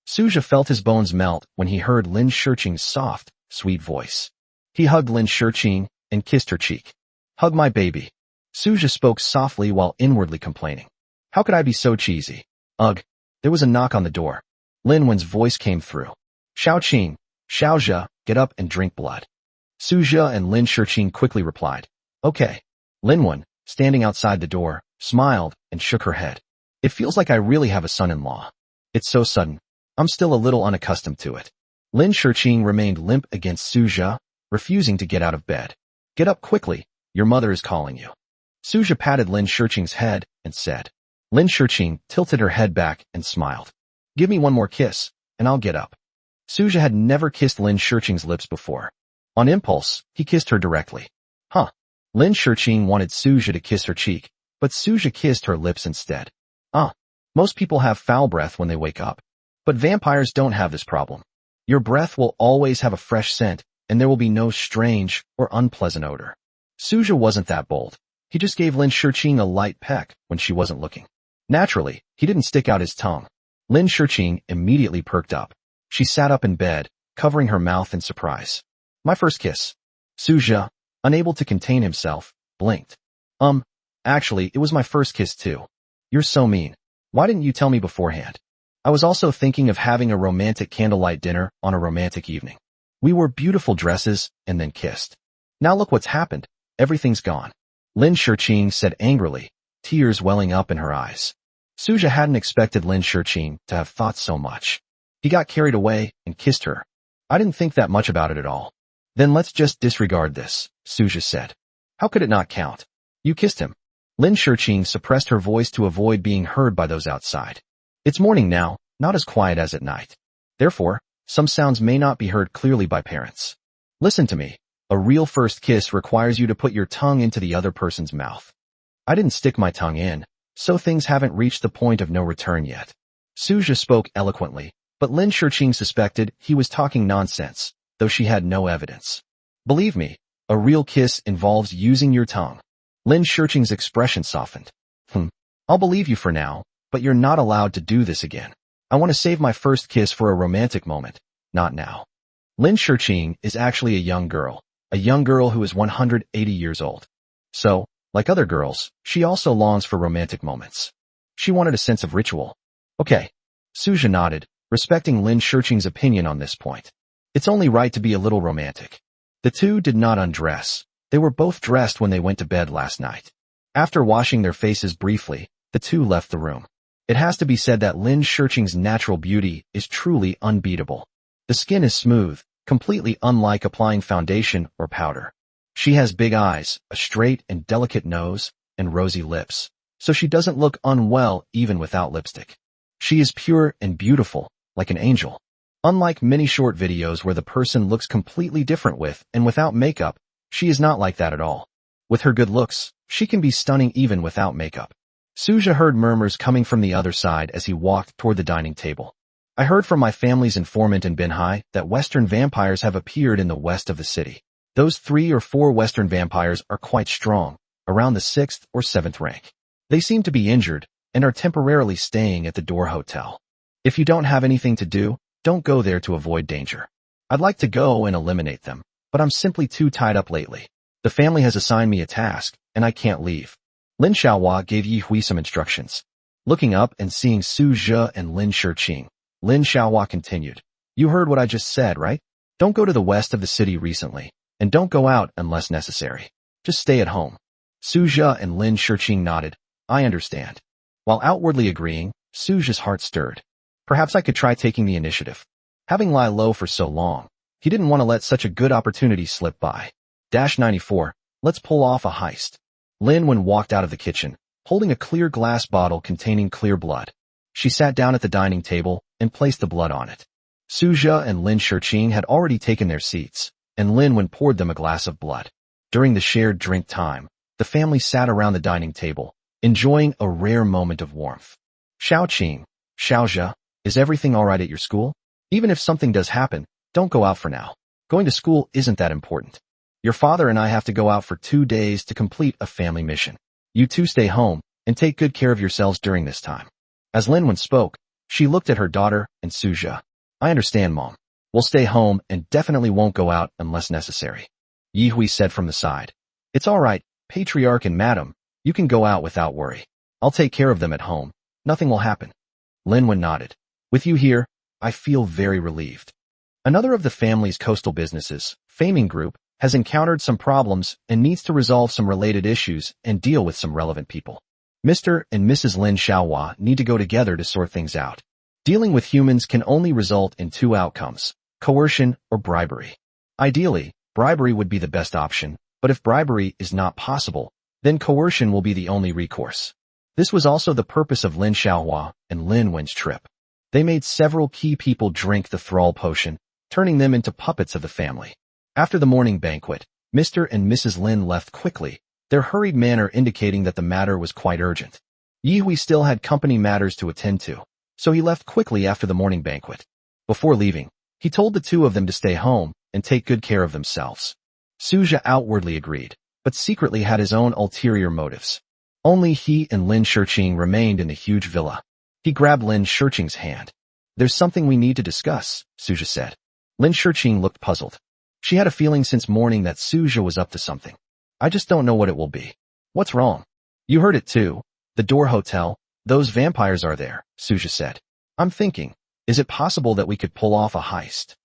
Suja felt his bones melt when he heard Lin Shiqing's soft, sweet voice. He hugged Lin Shiqing and kissed her cheek. Hug my baby. Suja spoke softly while inwardly complaining. How could I be so cheesy? Ugh. There was a knock on the door. Lin Wen's voice came through. Xiaoqing, Xiaozha, get up and drink blood. Suja and Lin Shiqing quickly replied. Okay. Lin Wen, standing outside the door, smiled and shook her head. It feels like I really have a son-in-law. It's so sudden. I'm still a little unaccustomed to it. Lin Shiqing remained limp against Suja, refusing to get out of bed. Get up quickly. Your mother is calling you. Suja patted Lin Shiqing's head and said. Lin Shiqing tilted her head back and smiled. Give me one more kiss, and I'll get up. Suja had never kissed Lin Shiqing's lips before. On impulse, he kissed her directly. Huh. Lin Shiqing wanted Suja to kiss her cheek, but Suja kissed her lips instead. Most people have foul breath when they wake up. But vampires don't have this problem. Your breath will always have a fresh scent, and there will be no strange or unpleasant odor. Suja wasn't that bold. He just gave Lin Shiqing a light peck when she wasn't looking. Naturally, he didn't stick out his tongue. Lin Shiqing immediately perked up. She sat up in bed, covering her mouth in surprise. My first kiss. Suja, unable to contain himself, blinked. Actually, it was my first kiss too. You're so mean. Why didn't you tell me beforehand? I was also thinking of having a romantic candlelight dinner on a romantic evening. We wore beautiful dresses and then kissed. Now look what's happened. Everything's gone. Lin Shiqing said angrily, tears welling up in her eyes. Suja hadn't expected Lin Shiqing to have thought so much. He got carried away and kissed her. I didn't think that much about it at all. Then let's just disregard this, Suja said. How could it not count? You kissed him. Lin Shiqing suppressed her voice to avoid being heard by those outside. It's morning now, not as quiet as at night. Therefore, some sounds may not be heard clearly by parents. Listen to me. A real first kiss requires you to put your tongue into the other person's mouth. I didn't stick my tongue in, so things haven't reached the point of no return yet. Suja spoke eloquently, but Lin Shiqing suspected he was talking nonsense, though she had no evidence. Believe me, a real kiss involves using your tongue. Lin Shiqing's expression softened. I'll believe you for now, but you're not allowed to do this again. I want to save my first kiss for a romantic moment, not now. Lin Shiqing is actually a young girl who is 180 years old. So, like other girls, she also longs for romantic moments. She wanted a sense of ritual. Okay. Suja nodded, respecting Lin Shiqing's opinion on this point. It's only right to be a little romantic. The two did not undress. They were both dressed when they went to bed last night. After washing their faces briefly, the two left the room. It has to be said that Lin Shiqing's natural beauty is truly unbeatable. The skin is smooth, completely unlike applying foundation or powder. She has big eyes, a straight and delicate nose, and rosy lips, so she doesn't look unwell even without lipstick. She is pure and beautiful, like an angel. Unlike many short videos where the person looks completely different with and without makeup, she is not like that at all. With her good looks, she can be stunning even without makeup. Suja heard murmurs coming from the other side as he walked toward the dining table. I heard from my family's informant in Binhai that Western vampires have appeared in the west of the city. Those 3 or 4 Western vampires are quite strong, around the 6th or 7th rank. They seem to be injured and are temporarily staying at the Door Hotel. If you don't have anything to do, don't go there to avoid danger. I'd like to go and eliminate them, but I'm simply too tied up lately. The family has assigned me a task, and I can't leave. Lin Xiaohua gave Yi Hui some instructions. Looking up and seeing Su Zhe and Lin Shiqing, Lin Xiaohua continued. You heard what I just said, right? Don't go to the west of the city recently, and don't go out unless necessary. Just stay at home. Su Zhe and Lin Shiqing nodded. I understand. While outwardly agreeing, Su Zhe's heart stirred. Perhaps I could try taking the initiative. Having lie low for so long, he didn't want to let such a good opportunity slip by. 94, let's pull off a heist. Lin Wen walked out of the kitchen, holding a clear glass bottle containing clear blood. She sat down at the dining table and placed the blood on it. Su Zhe and Lin Shiqing had already taken their seats, and Lin Wen poured them a glass of blood. During the shared drink time, the family sat around the dining table, enjoying a rare moment of warmth. Xiaoqing, Xiaozhe, is everything all right at your school? Even if something does happen, don't go out for now. Going to school isn't that important. Your father and I have to go out for 2 days to complete a family mission. You two stay home and take good care of yourselves during this time. As Lin Wen spoke, she looked at her daughter and Su Zhe. I understand, Mom. We'll stay home and definitely won't go out unless necessary. Yi Hui said from the side. It's all right, Patriarch and Madam. You can go out without worry. I'll take care of them at home. Nothing will happen. Lin Wen nodded. With you here, I feel very relieved. Another of the family's coastal businesses, Faming Group, has encountered some problems and needs to resolve some related issues and deal with some relevant people. Mr. and Mrs. Lin Xiaohua need to go together to sort things out. Dealing with humans can only result in 2 outcomes, coercion or bribery. Ideally, bribery would be the best option, but if bribery is not possible, then coercion will be the only recourse. This was also the purpose of Lin Xiaohua and Lin Wen's trip. They made several key people drink the thrall potion, turning them into puppets of the family. After the morning banquet, Mr. and Mrs. Lin left quickly, their hurried manner indicating that the matter was quite urgent. Yi Hui still had company matters to attend to, so he left quickly after the morning banquet. Before leaving, he told the 2 of them to stay home and take good care of themselves. Su Zhe outwardly agreed, but secretly had his own ulterior motives. Only he and Lin Shiqing remained in the huge villa. He grabbed Lin Shiqing's hand. There's something we need to discuss, Su Zhe said. Lin Shiqing looked puzzled. She had a feeling since morning that Su Zhe was up to something. I just don't know what it will be. What's wrong? You heard it too. The Door Hotel. Those vampires are there, Su Zhe said. I'm thinking, is it possible that we could pull off a heist?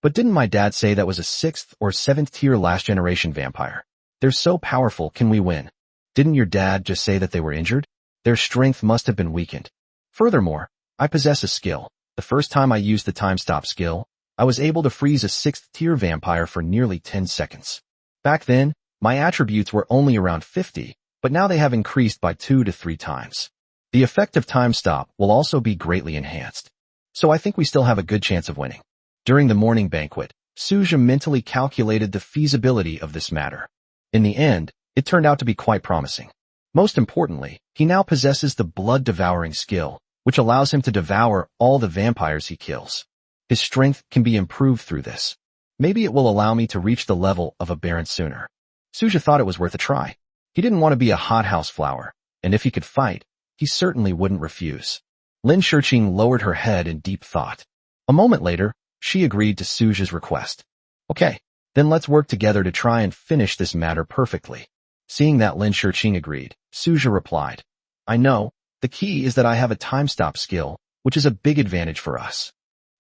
But didn't my dad say that was a 6th or 7th tier last generation vampire? They're so powerful, can we win? Didn't your dad just say that they were injured? Their strength must have been weakened. Furthermore, I possess a skill. The first time I used the time stop skill, I was able to freeze a 6th tier vampire for nearly 10 seconds. Back then, my attributes were only around 50, but now they have increased by 2 to 3 times. The effect of time stop will also be greatly enhanced. So I think we still have a good chance of winning. During the morning banquet, Suja mentally calculated the feasibility of this matter. In the end, it turned out to be quite promising. Most importantly, he now possesses the blood-devouring skill, which allows him to devour all the vampires he kills. His strength can be improved through this. Maybe it will allow me to reach the level of a baron sooner. Suja thought it was worth a try. He didn't want to be a hothouse flower, and if he could fight, he certainly wouldn't refuse. Lin Shiqing lowered her head in deep thought. A moment later, she agreed to Suja's request. Okay, then let's work together to try and finish this matter perfectly. Seeing that Lin Shiqing agreed, Suja replied, I know, the key is that I have a time stop skill, which is a big advantage for us.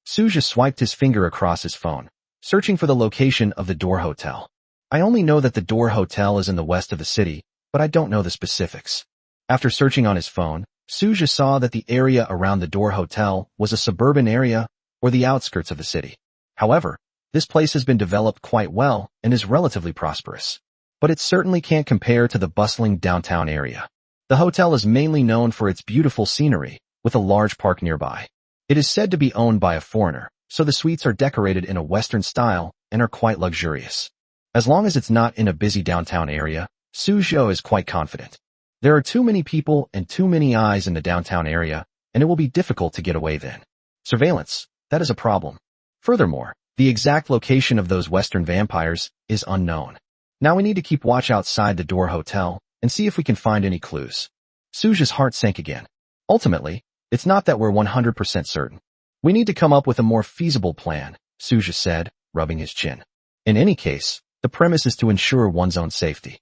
Suja swiped his finger across his phone, searching for the location of the Door Hotel. I only know that the Door Hotel is in the west of the city, but I don't know the specifics. After searching on his phone, Suja saw that the area around the Door Hotel was a suburban area or the outskirts of the city. However, this place has been developed quite well and is relatively prosperous. But it certainly can't compare to the bustling downtown area. The hotel is mainly known for its beautiful scenery, with a large park nearby. It is said to be owned by a foreigner, so the suites are decorated in a Western style and are quite luxurious. As long as it's not in a busy downtown area, Suzhou is quite confident. There are too many people and too many eyes in the downtown area, and it will be difficult to get away then. Surveillance, that is a problem. Furthermore, the exact location of those Western vampires is unknown. Now we need to keep watch outside the Door Hotel and see if we can find any clues. Suja's heart sank again. Ultimately, it's not that we're 100% certain. We need to come up with a more feasible plan, Suja said, rubbing his chin. In any case, the premise is to ensure one's own safety.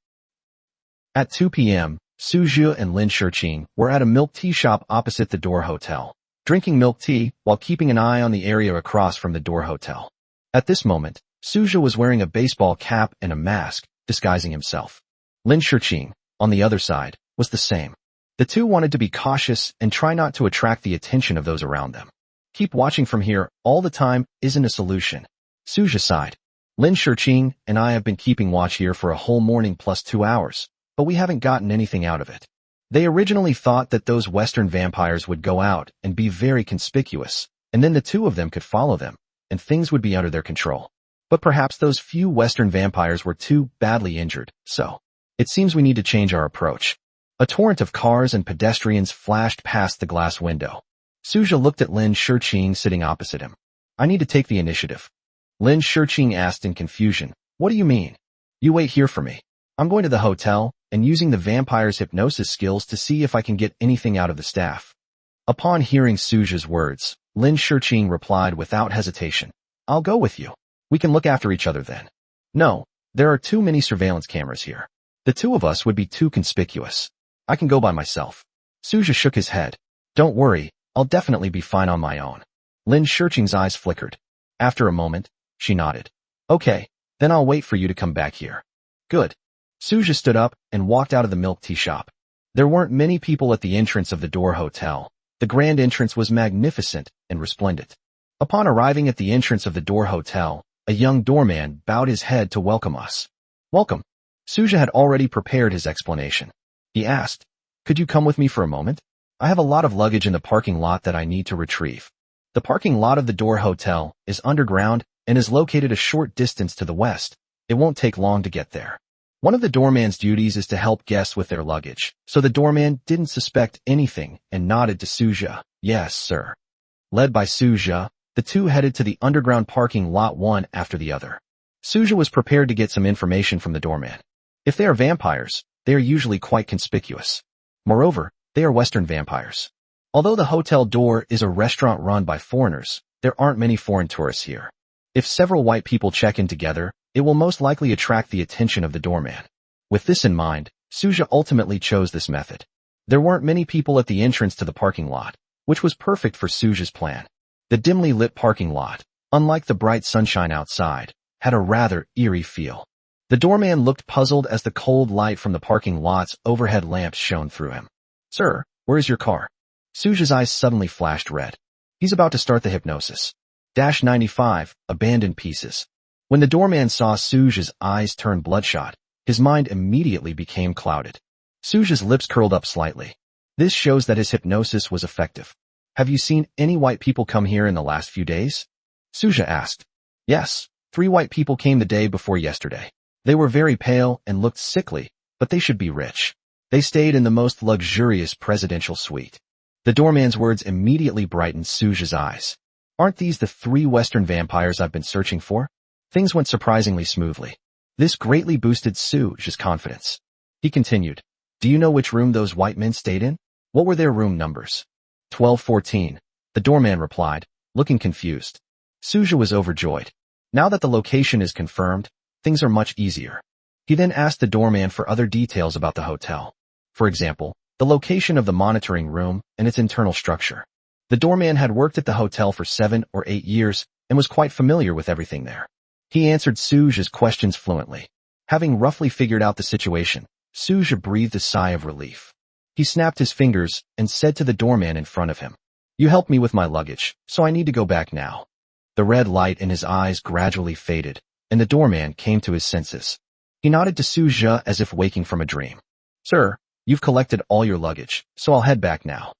At 2 p.m., Suja and Lin Shiqing were at a milk tea shop opposite the Door Hotel, drinking milk tea while keeping an eye on the area across from the Door Hotel. At this moment, Suja was wearing a baseball cap and a mask, disguising himself. Lin Shiqing, on the other side, was the same. The two wanted to be cautious and try not to attract the attention of those around them. Keep watching from here all the time isn't a solution. Suja sighed. Lin Shiqing and I have been keeping watch here for a whole morning plus 2 hours, but we haven't gotten anything out of it. They originally thought that those Western vampires would go out and be very conspicuous, and then the two of them could follow them, and things would be under their control. But perhaps those few Western vampires were too badly injured, so it seems we need to change our approach. A torrent of cars and pedestrians flashed past the glass window. Suja looked at Lin Shiqing sitting opposite him. I need to take the initiative. Lin Shiqing asked in confusion, what do you mean? You wait here for me. I'm going to the hotel and using the vampire's hypnosis skills to see if I can get anything out of the staff. Upon hearing Suja's words, Lin Shiqing replied without hesitation. I'll go with you. We can look after each other then. No, there are too many surveillance cameras here. The two of us would be too conspicuous. I can go by myself. Suja shook his head. Don't worry, I'll definitely be fine on my own. Lin Shiqing's eyes flickered. After a moment, she nodded. Okay, then I'll wait for you to come back here. Good. Suja stood up and walked out of the milk tea shop. There weren't many people at the entrance of the Door Hotel. The grand entrance was magnificent and resplendent. Upon arriving at the entrance of the Door Hotel, a young doorman bowed his head to welcome us. Welcome. Suja had already prepared his explanation. He asked, could you come with me for a moment? I have a lot of luggage in the parking lot that I need to retrieve. The parking lot of the Door Hotel is underground and is located a short distance to the west. It won't take long to get there. One of the doorman's duties is to help guests with their luggage, so the doorman didn't suspect anything and nodded to Suja. Yes, sir. Led by Suja, the two headed to the underground parking lot one after the other. Suja was prepared to get some information from the doorman. If they are vampires, they are usually quite conspicuous. Moreover, they are Western vampires. Although the hotel door is a restaurant run by foreigners, there aren't many foreign tourists here. If several white people check in together, it will most likely attract the attention of the doorman. With this in mind, Suja ultimately chose this method. There weren't many people at the entrance to the parking lot, which was perfect for Suja's plan. The dimly lit parking lot, unlike the bright sunshine outside, had a rather eerie feel. The doorman looked puzzled as the cold light from the parking lot's overhead lamps shone through him. "Sir, where is your car?" Suja's eyes suddenly flashed red. He's about to start the hypnosis. -95, abandoned pieces. When the doorman saw Suja's eyes turn bloodshot, his mind immediately became clouded. Suja's lips curled up slightly. This shows that his hypnosis was effective. "Have you seen any white people come here in the last few days?" Suja asked. "Yes, 3 white people came the day before yesterday. They were very pale and looked sickly, but they should be rich. They stayed in the most luxurious presidential suite." The doorman's words immediately brightened Suja's eyes. "Aren't these the 3 Western vampires I've been searching for?" Things went surprisingly smoothly. This greatly boosted Suja's confidence. He continued, "Do you know which room those white men stayed in? What were their room numbers?" 1214. The doorman replied, looking confused. Suja was overjoyed. Now that the location is confirmed, things are much easier. He then asked the doorman for other details about the hotel. For example, the location of the monitoring room and its internal structure. The doorman had worked at the hotel for 7 or 8 years and was quite familiar with everything there. He answered Suja's questions fluently. Having roughly figured out the situation, Suja breathed a sigh of relief. He snapped his fingers and said to the doorman in front of him, "You helped me with my luggage, so I need to go back now." The red light in his eyes gradually faded, and the doorman came to his senses. He nodded to Suja as if waking from a dream. "Sir, you've collected all your luggage, so I'll head back now."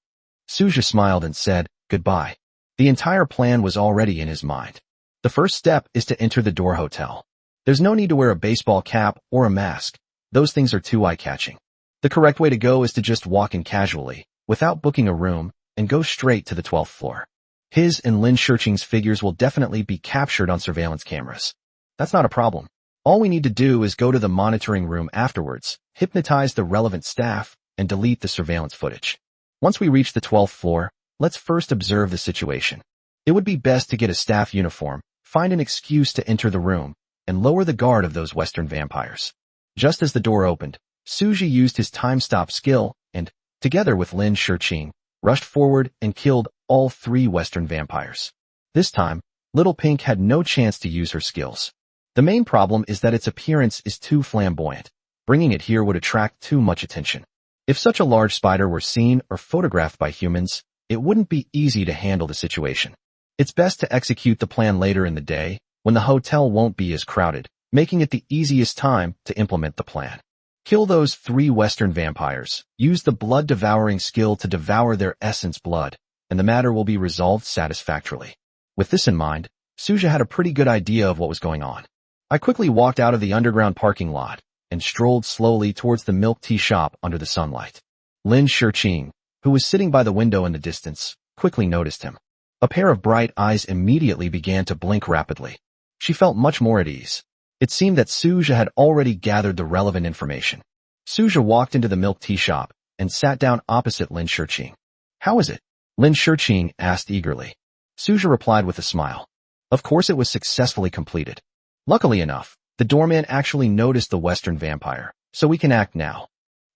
Suja smiled and said, "Goodbye." The entire plan was already in his mind. The first step is to enter the Door Hotel. There's no need to wear a baseball cap or a mask. Those things are too eye-catching. The correct way to go is to just walk in casually, without booking a room, and go straight to the 12th floor. His and Lin Shurqing's figures will definitely be captured on surveillance cameras. That's not a problem. All we need to do is go to the monitoring room afterwards, hypnotize the relevant staff, and delete the surveillance footage. Once we reach the 12th floor, let's first observe the situation. It would be best to get a staff uniform, find an excuse to enter the room, and lower the guard of those Western vampires. Just as the door opened, Suja used his time-stop skill and, together with Lin Shurqing, rushed forward and killed all 3 Western vampires. This time, Little Pink had no chance to use her skills. The main problem is that its appearance is too flamboyant. Bringing it here would attract too much attention. If such a large spider were seen or photographed by humans, it wouldn't be easy to handle the situation. It's best to execute the plan later in the day, when the hotel won't be as crowded, making it the easiest time to implement the plan. Kill those 3 Western vampires, use the blood-devouring skill to devour their essence blood, and the matter will be resolved satisfactorily. With this in mind, Suja had a pretty good idea of what was going on. I quickly walked out of the underground parking lot and strolled slowly towards the milk tea shop under the sunlight. Lin Shurqing, who was sitting by the window in the distance, quickly noticed him. A pair of bright eyes immediately began to blink rapidly. She felt much more at ease. It seemed that Suja had already gathered the relevant information. Suja walked into the milk tea shop and sat down opposite Lin Shurqing. "How is it?" Lin Shurqing asked eagerly. Suja replied with a smile. Of course it was successfully completed. Luckily enough, the doorman actually noticed the Western vampire, so we can act now.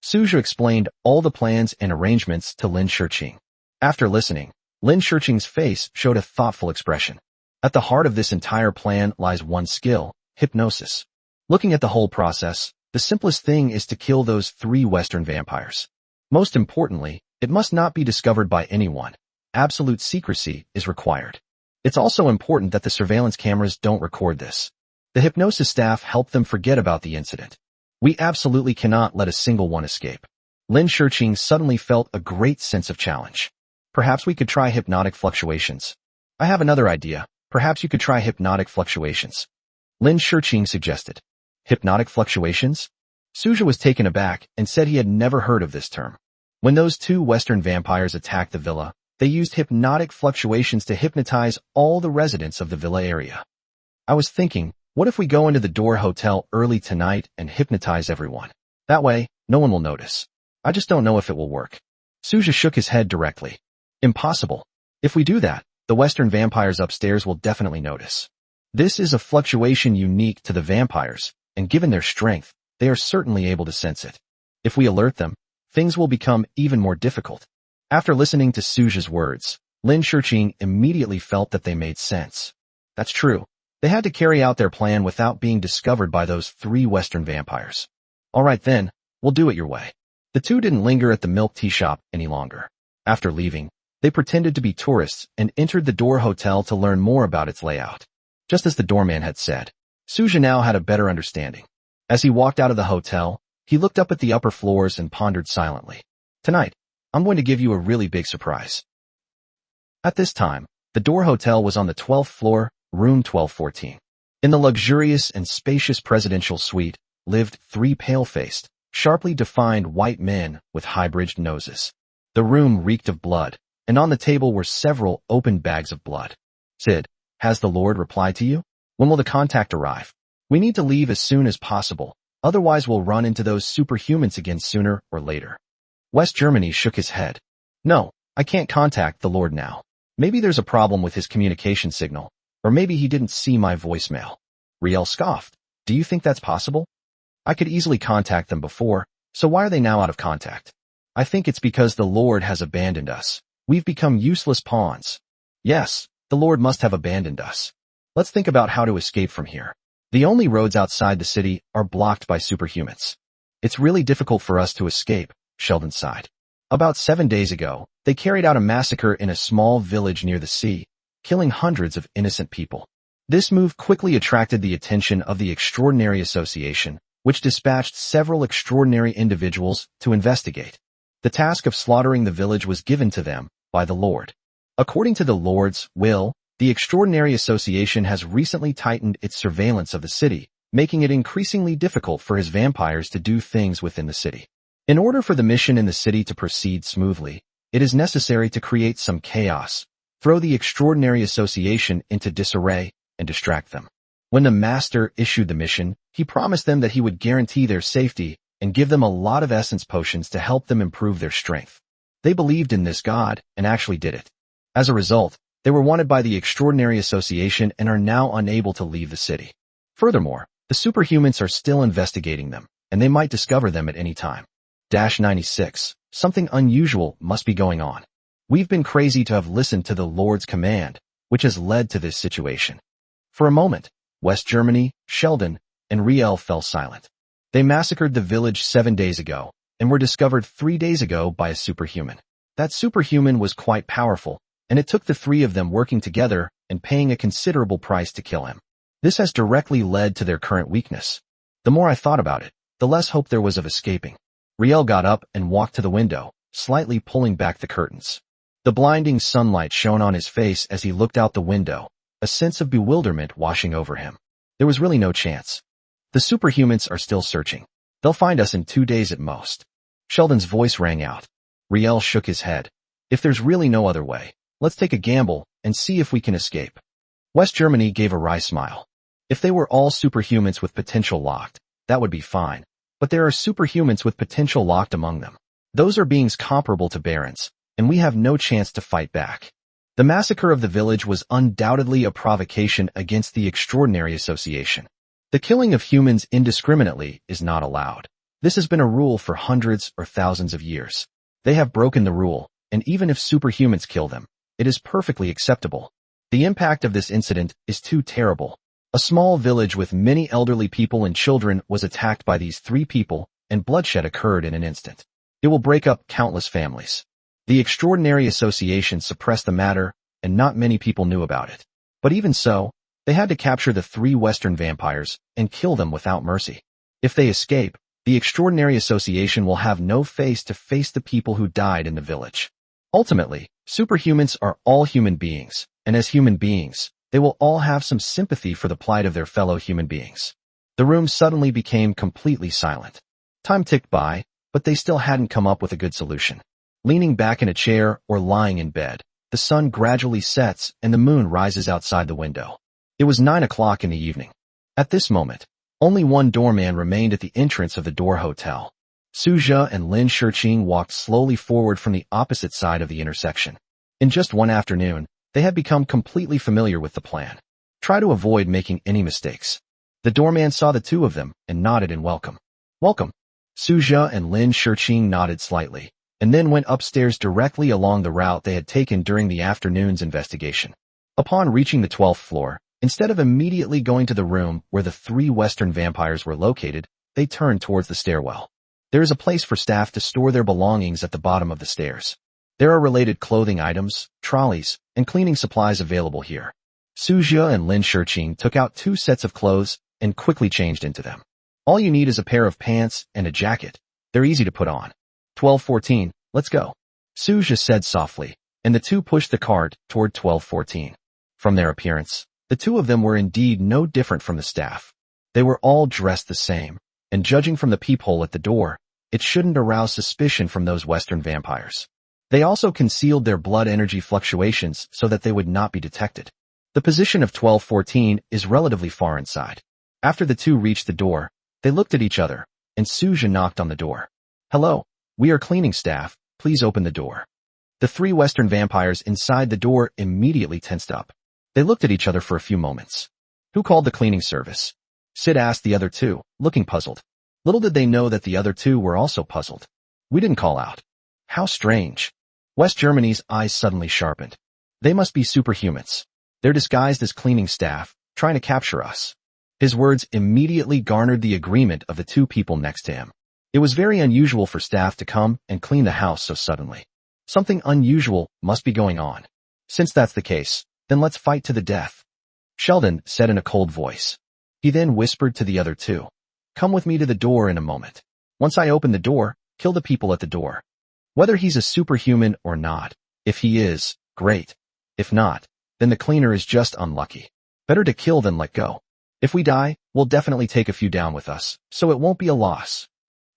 Suja explained all the plans and arrangements to Lin Shurqing. After listening, Lin Shurqing's face showed a thoughtful expression. At the heart of this entire plan lies one skill, hypnosis. Looking at the whole process, the simplest thing is to kill those 3 Western vampires. Most importantly, it must not be discovered by anyone. Absolute secrecy is required. It's also important that the surveillance cameras don't record this. The hypnosis staff helped them forget about the incident. We absolutely cannot let a single one escape. Lin Shurqing suddenly felt a great sense of challenge. Perhaps we could try hypnotic fluctuations. I have another idea. Perhaps you could try hypnotic fluctuations. Lin Shurqing suggested. Hypnotic fluctuations? Suja was taken aback and said he had never heard of this term. When those 2 Western vampires attacked the villa, they used hypnotic fluctuations to hypnotize all the residents of the villa area. I was thinking, what if we go into the Door Hotel early tonight and hypnotize everyone? That way, no one will notice. I just don't know if it will work. Suja shook his head directly. Impossible. If we do that, the Western vampires upstairs will definitely notice. This is a fluctuation unique to the vampires, and given their strength, they are certainly able to sense it. If we alert them, things will become even more difficult. After listening to Suja's words, Lin Shiqing immediately felt that they made sense. That's true. They had to carry out their plan without being discovered by those 3 Western vampires. All right then, we'll do it your way. The two didn't linger at the milk tea shop any longer. After leaving, they pretended to be tourists and entered the Door Hotel to learn more about its layout. Just as the doorman had said, Suja now had a better understanding. As he walked out of the hotel, he looked up at the upper floors and pondered silently. Tonight, I'm going to give you a really big surprise. At this time, the Door Hotel was on the 12th floor, room 1214. In the luxurious and spacious presidential suite lived 3 pale-faced, sharply defined white men with high-bridged noses. The room reeked of blood, and on the table were several open bags of blood. Sid, has the Lord replied to you? When will the contact arrive? We need to leave as soon as possible, otherwise we'll run into those superhumans again sooner or later. West Germany shook his head. No, I can't contact the Lord now. Maybe there's a problem with his communication signal, or maybe he didn't see my voicemail. Riel scoffed. Do you think that's possible? I could easily contact them before, so why are they now out of contact? I think it's because the Lord has abandoned us. We've become useless pawns. Yes, the Lord must have abandoned us. Let's think about how to escape from here. The only roads outside the city are blocked by superhumans. It's really difficult for us to escape, Sheldon sighed. About 7 days ago, they carried out a massacre in a small village near the sea, killing hundreds of innocent people. This move quickly attracted the attention of the Extraordinary Association, which dispatched several extraordinary individuals to investigate. The task of slaughtering the village was given to them by the Lord. According to the Lord's will, the Extraordinary Association has recently tightened its surveillance of the city, making it increasingly difficult for his vampires to do things within the city. In order for the mission in the city to proceed smoothly, it is necessary to create some chaos, throw the Extraordinary Association into disarray, and distract them. When the Master issued the mission, he promised them that he would guarantee their safety and give them a lot of essence potions to help them improve their strength. They believed in this God and actually did it. As a result, they were wanted by the Extraordinary Association and are now unable to leave the city. Furthermore, the superhumans are still investigating them, and they might discover them at any time. 96. Something unusual must be going on. We've been crazy to have listened to the Lord's command, which has led to this situation. For a moment, West Germany, Sheldon, and Riel fell silent. They massacred the village 7 days ago, and were discovered 3 days ago by a superhuman. That superhuman was quite powerful, and it took the 3 of them working together and paying a considerable price to kill him. This has directly led to their current weakness. The more I thought about it, the less hope there was of escaping. Riel got up and walked to the window, slightly pulling back the curtains. The blinding sunlight shone on his face as he looked out the window, a sense of bewilderment washing over him. There was really no chance. The superhumans are still searching. They'll find us in 2 days at most. Sheldon's voice rang out. Riel shook his head. If there's really no other way, let's take a gamble and see if we can escape. West Germany gave a wry smile. If they were all superhumans with potential locked, that would be fine. But there are superhumans with potential locked among them. Those are beings comparable to barons, and we have no chance to fight back. The massacre of the village was undoubtedly a provocation against the Extraordinary Association. The killing of humans indiscriminately is not allowed. This has been a rule for hundreds or thousands of years. They have broken the rule, and even if superhumans kill them, it is perfectly acceptable. The impact of this incident is too terrible. A small village with many elderly people and children was attacked by these 3 people, and bloodshed occurred in an instant. It will break up countless families. The Extraordinary Association suppressed the matter, and not many people knew about it. But even so, they had to capture the 3 Western vampires and kill them without mercy. If they escape, the Extraordinary Association will have no face to face the people who died in the village. Ultimately, superhumans are all human beings, and as human beings, they will all have some sympathy for the plight of their fellow human beings. The room suddenly became completely silent. Time ticked by, but they still hadn't come up with a good solution. Leaning back in a chair or lying in bed, the sun gradually sets and the moon rises outside the window. It was 9 o'clock in the evening. At this moment, only one doorman remained at the entrance of the Door Hotel. Suja and Lin Shiqing walked slowly forward from the opposite side of the intersection. In just one afternoon, they had become completely familiar with the plan. Try to avoid making any mistakes. The doorman saw the 2 of them and nodded in welcome. Welcome. Suja and Lin Shiqing nodded slightly, and then went upstairs directly along the route they had taken during the afternoon's investigation. Upon reaching the 12th floor, instead of immediately going to the room where the 3 Western vampires were located, they turned towards the stairwell. There is a place for staff to store their belongings at the bottom of the stairs. There are related clothing items, trolleys, and cleaning supplies available here. Sujia and Lin Shiqing took out 2 sets of clothes and quickly changed into them. All you need is a pair of pants and a jacket. They're easy to put on. 1214, let's go. Sujia said softly, and the 2 pushed the cart toward 1214. From their appearance, the 2 of them were indeed no different from the staff. They were all dressed the same, and judging from the peephole at the door, it shouldn't arouse suspicion from those Western vampires. They also concealed their blood energy fluctuations so that they would not be detected. The position of 1214 is relatively far inside. After the 2 reached the door, they looked at each other, and Sujia knocked on the door. Hello, we are cleaning staff, please open the door. The 3 Western vampires inside the door immediately tensed up. They looked at each other for a few moments. Who called the cleaning service? Sid asked the other 2, looking puzzled. Little did they know that the other 2 were also puzzled. We didn't call out. How strange. West Germany's eyes suddenly sharpened. They must be superhumans. They're disguised as cleaning staff, trying to capture us. His words immediately garnered the agreement of the 2 people next to him. It was very unusual for staff to come and clean the house so suddenly. Something unusual must be going on. Since that's the case, then let's fight to the death. Sheldon said in a cold voice. He then whispered to the other 2. Come with me to the door in a moment. Once I open the door, kill the people at the door. Whether he's a superhuman or not, if he is, great. If not, then the cleaner is just unlucky. Better to kill than let go. If we die, we'll definitely take a few down with us, so it won't be a loss.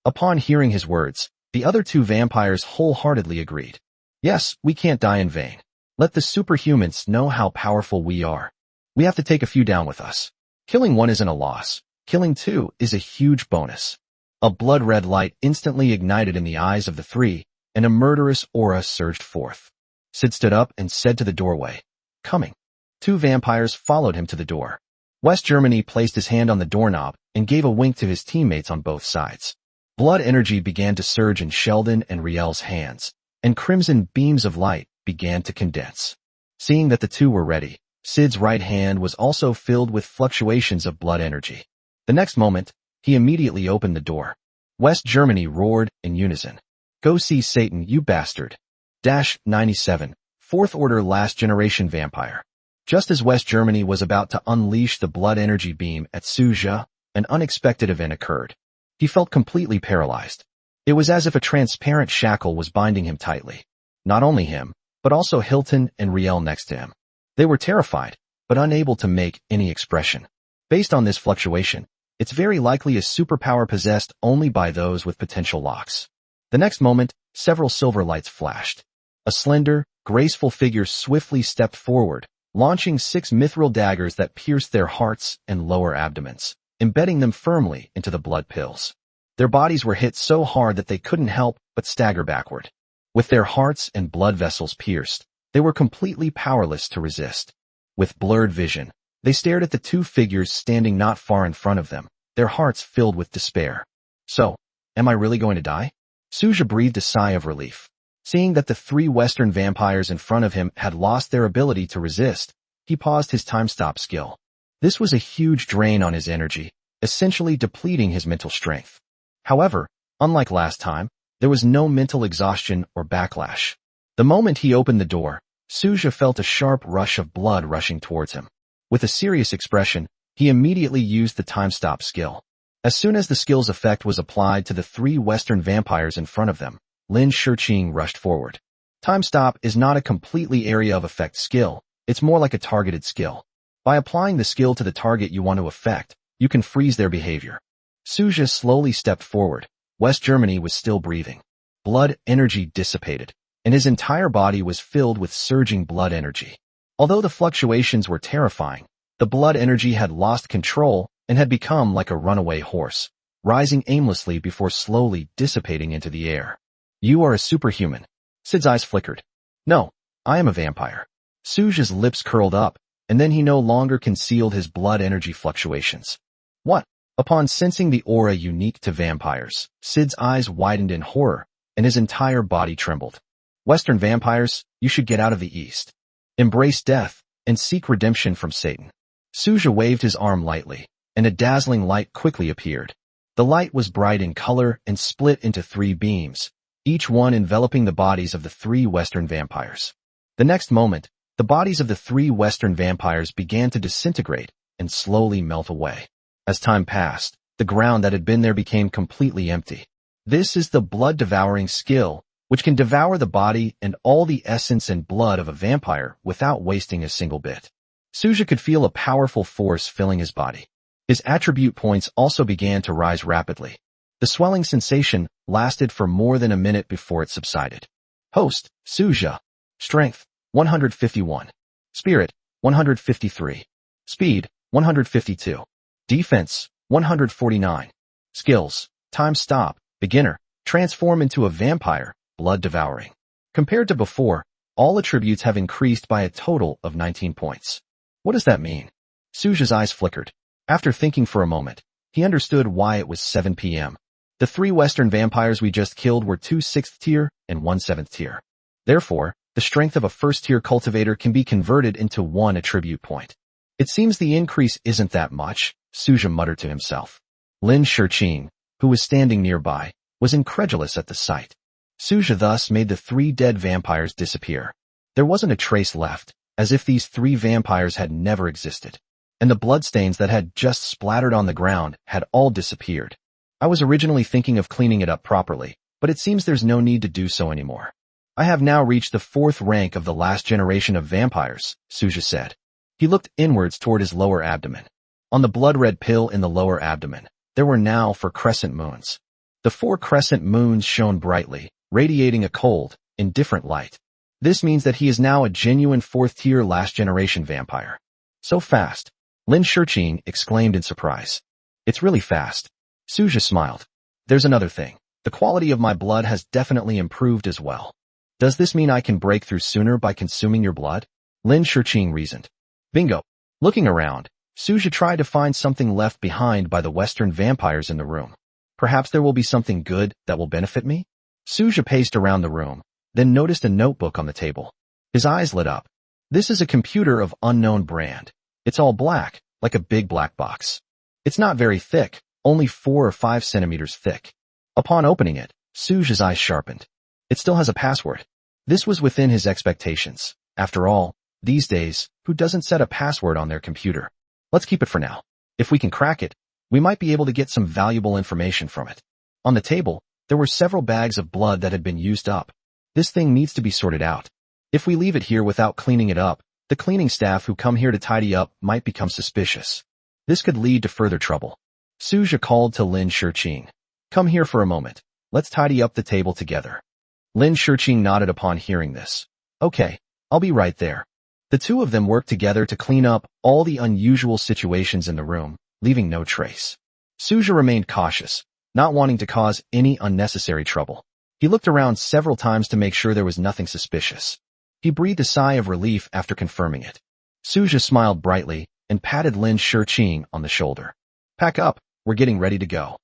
Upon hearing his words, the other 2 vampires wholeheartedly agreed. Yes, we can't die in vain. Let the superhumans know how powerful we are. We have to take a few down with us. Killing 1 isn't a loss. Killing 2 is a huge bonus. A blood-red light instantly ignited in the eyes of the 3, and a murderous aura surged forth. Sid stood up and said to the doorway, Coming. 2 vampires followed him to the door. West Germany placed his hand on the doorknob and gave a wink to his teammates on both sides. Blood energy began to surge in Sheldon and Riel's hands, and crimson beams of light began to condense. Seeing that the 2 were ready, Sid's right hand was also filled with fluctuations of blood energy. The next moment, he immediately opened the door. West Germany roared in unison. Go see Satan, you bastard. 97, 4th Order Last Generation Vampire. Just as West Germany was about to unleash the blood energy beam at Sujia, an unexpected event occurred. He felt completely paralyzed. It was as if a transparent shackle was binding him tightly. Not only him, but also Hilton and Riel next to him. They were terrified, but unable to make any expression. Based on this fluctuation, it's very likely a superpower possessed only by those with potential locks. The next moment, several silver lights flashed. A slender, graceful figure swiftly stepped forward, launching 6 mithril daggers that pierced their hearts and lower abdomens, embedding them firmly into the blood pills. Their bodies were hit so hard that they couldn't help but stagger backward. With their hearts and blood vessels pierced, they were completely powerless to resist. With blurred vision, they stared at the 2 figures standing not far in front of them, their hearts filled with despair. So, am I really going to die? Sujia breathed a sigh of relief. Seeing that the 3 Western vampires in front of him had lost their ability to resist, he paused his time-stop skill. This was a huge drain on his energy, essentially depleting his mental strength. However, unlike last time, there was no mental exhaustion or backlash. The moment he opened the door, Sujia felt a sharp rush of blood rushing towards him. With a serious expression, he immediately used the time-stop skill. As soon as the skill's effect was applied to the 3 Western vampires in front of them, Lin Shiqing rushed forward. Time stop is not a completely area of effect skill, it's more like a targeted skill. By applying the skill to the target you want to affect, you can freeze their behavior. Sujia slowly stepped forward. West Germany was still breathing. Blood energy dissipated, and his entire body was filled with surging blood energy. Although the fluctuations were terrifying, the blood energy had lost control and had become like a runaway horse, rising aimlessly before slowly dissipating into the air. You are a superhuman. Sid's eyes flickered. No, I am a vampire. Sujia's lips curled up, and then he no longer concealed his blood energy fluctuations. What? Upon sensing the aura unique to vampires, Sid's eyes widened in horror, and his entire body trembled. Western vampires, you should get out of the East. Embrace death and seek redemption from Satan. Suja waved his arm lightly, and a dazzling light quickly appeared. The light was bright in color and split into 3 beams, each one enveloping the bodies of the 3 Western vampires. The next moment, the bodies of the 3 Western vampires began to disintegrate and slowly melt away. As time passed, the ground that had been there became completely empty. This is the blood-devouring skill, which can devour the body and all the essence and blood of a vampire without wasting a single bit. Suja could feel a powerful force filling his body. His attribute points also began to rise rapidly. The swelling sensation lasted for more than a minute before it subsided. Host, Suja. Strength, 151. Spirit, 153. Speed, 152. Defense, 149. Skills, time stop, beginner, transform into a vampire, blood devouring. Compared to before, all attributes have increased by a total of 19 points. What does that mean? Suja's eyes flickered. After thinking for a moment, he understood why it was 7 p.m. The 3 Western vampires we just killed were 2 6th tier and 1 7th tier. Therefore, the strength of a 1st tier cultivator can be converted into 1 attribute point. It seems the increase isn't that much, Suja muttered to himself. Lin Shiqing, who was standing nearby, was incredulous at the sight. Suja thus made the 3 dead vampires disappear. There wasn't a trace left, as if these 3 vampires had never existed. And the bloodstains that had just splattered on the ground had all disappeared. I was originally thinking of cleaning it up properly, but it seems there's no need to do so anymore. I have now reached the 4th rank of the last generation of vampires, Suja said. He looked inwards toward his lower abdomen. On the blood-red pill in the lower abdomen, there were now 4 crescent moons. The 4 crescent moons shone brightly, radiating a cold, indifferent light. This means that he is now a genuine 4th-tier last-generation vampire. So fast. Lin Shiqing exclaimed in surprise. It's really fast. Suja smiled. There's another thing. The quality of my blood has definitely improved as well. Does this mean I can break through sooner by consuming your blood? Lin Shiqing reasoned. Bingo. Looking around, Suja tried to find something left behind by the Western vampires in the room. Perhaps there will be something good that will benefit me? Suja paced around the room, then noticed a notebook on the table. His eyes lit up. This is a computer of unknown brand. It's all black, like a big black box. It's not very thick, only 4 or 5 centimeters thick. Upon opening it, Suja's eyes sharpened. It still has a password. This was within his expectations. After all, these days, who doesn't set a password on their computer? Let's keep it for now. If we can crack it, we might be able to get some valuable information from it. On the table, there were several bags of blood that had been used up. This thing needs to be sorted out. If we leave it here without cleaning it up, the cleaning staff who come here to tidy up might become suspicious. This could lead to further trouble. Suja called to Lin Shiqing. Come here for a moment. Let's tidy up the table together. Lin Shiqing nodded upon hearing this. Okay, I'll be right there. The 2 of them worked together to clean up all the unusual situations in the room, leaving no trace. Suja remained cautious, not wanting to cause any unnecessary trouble. He looked around several times to make sure there was nothing suspicious. He breathed a sigh of relief after confirming it. Suja smiled brightly and patted Lin Shiqing on the shoulder. Pack up, we're getting ready to go.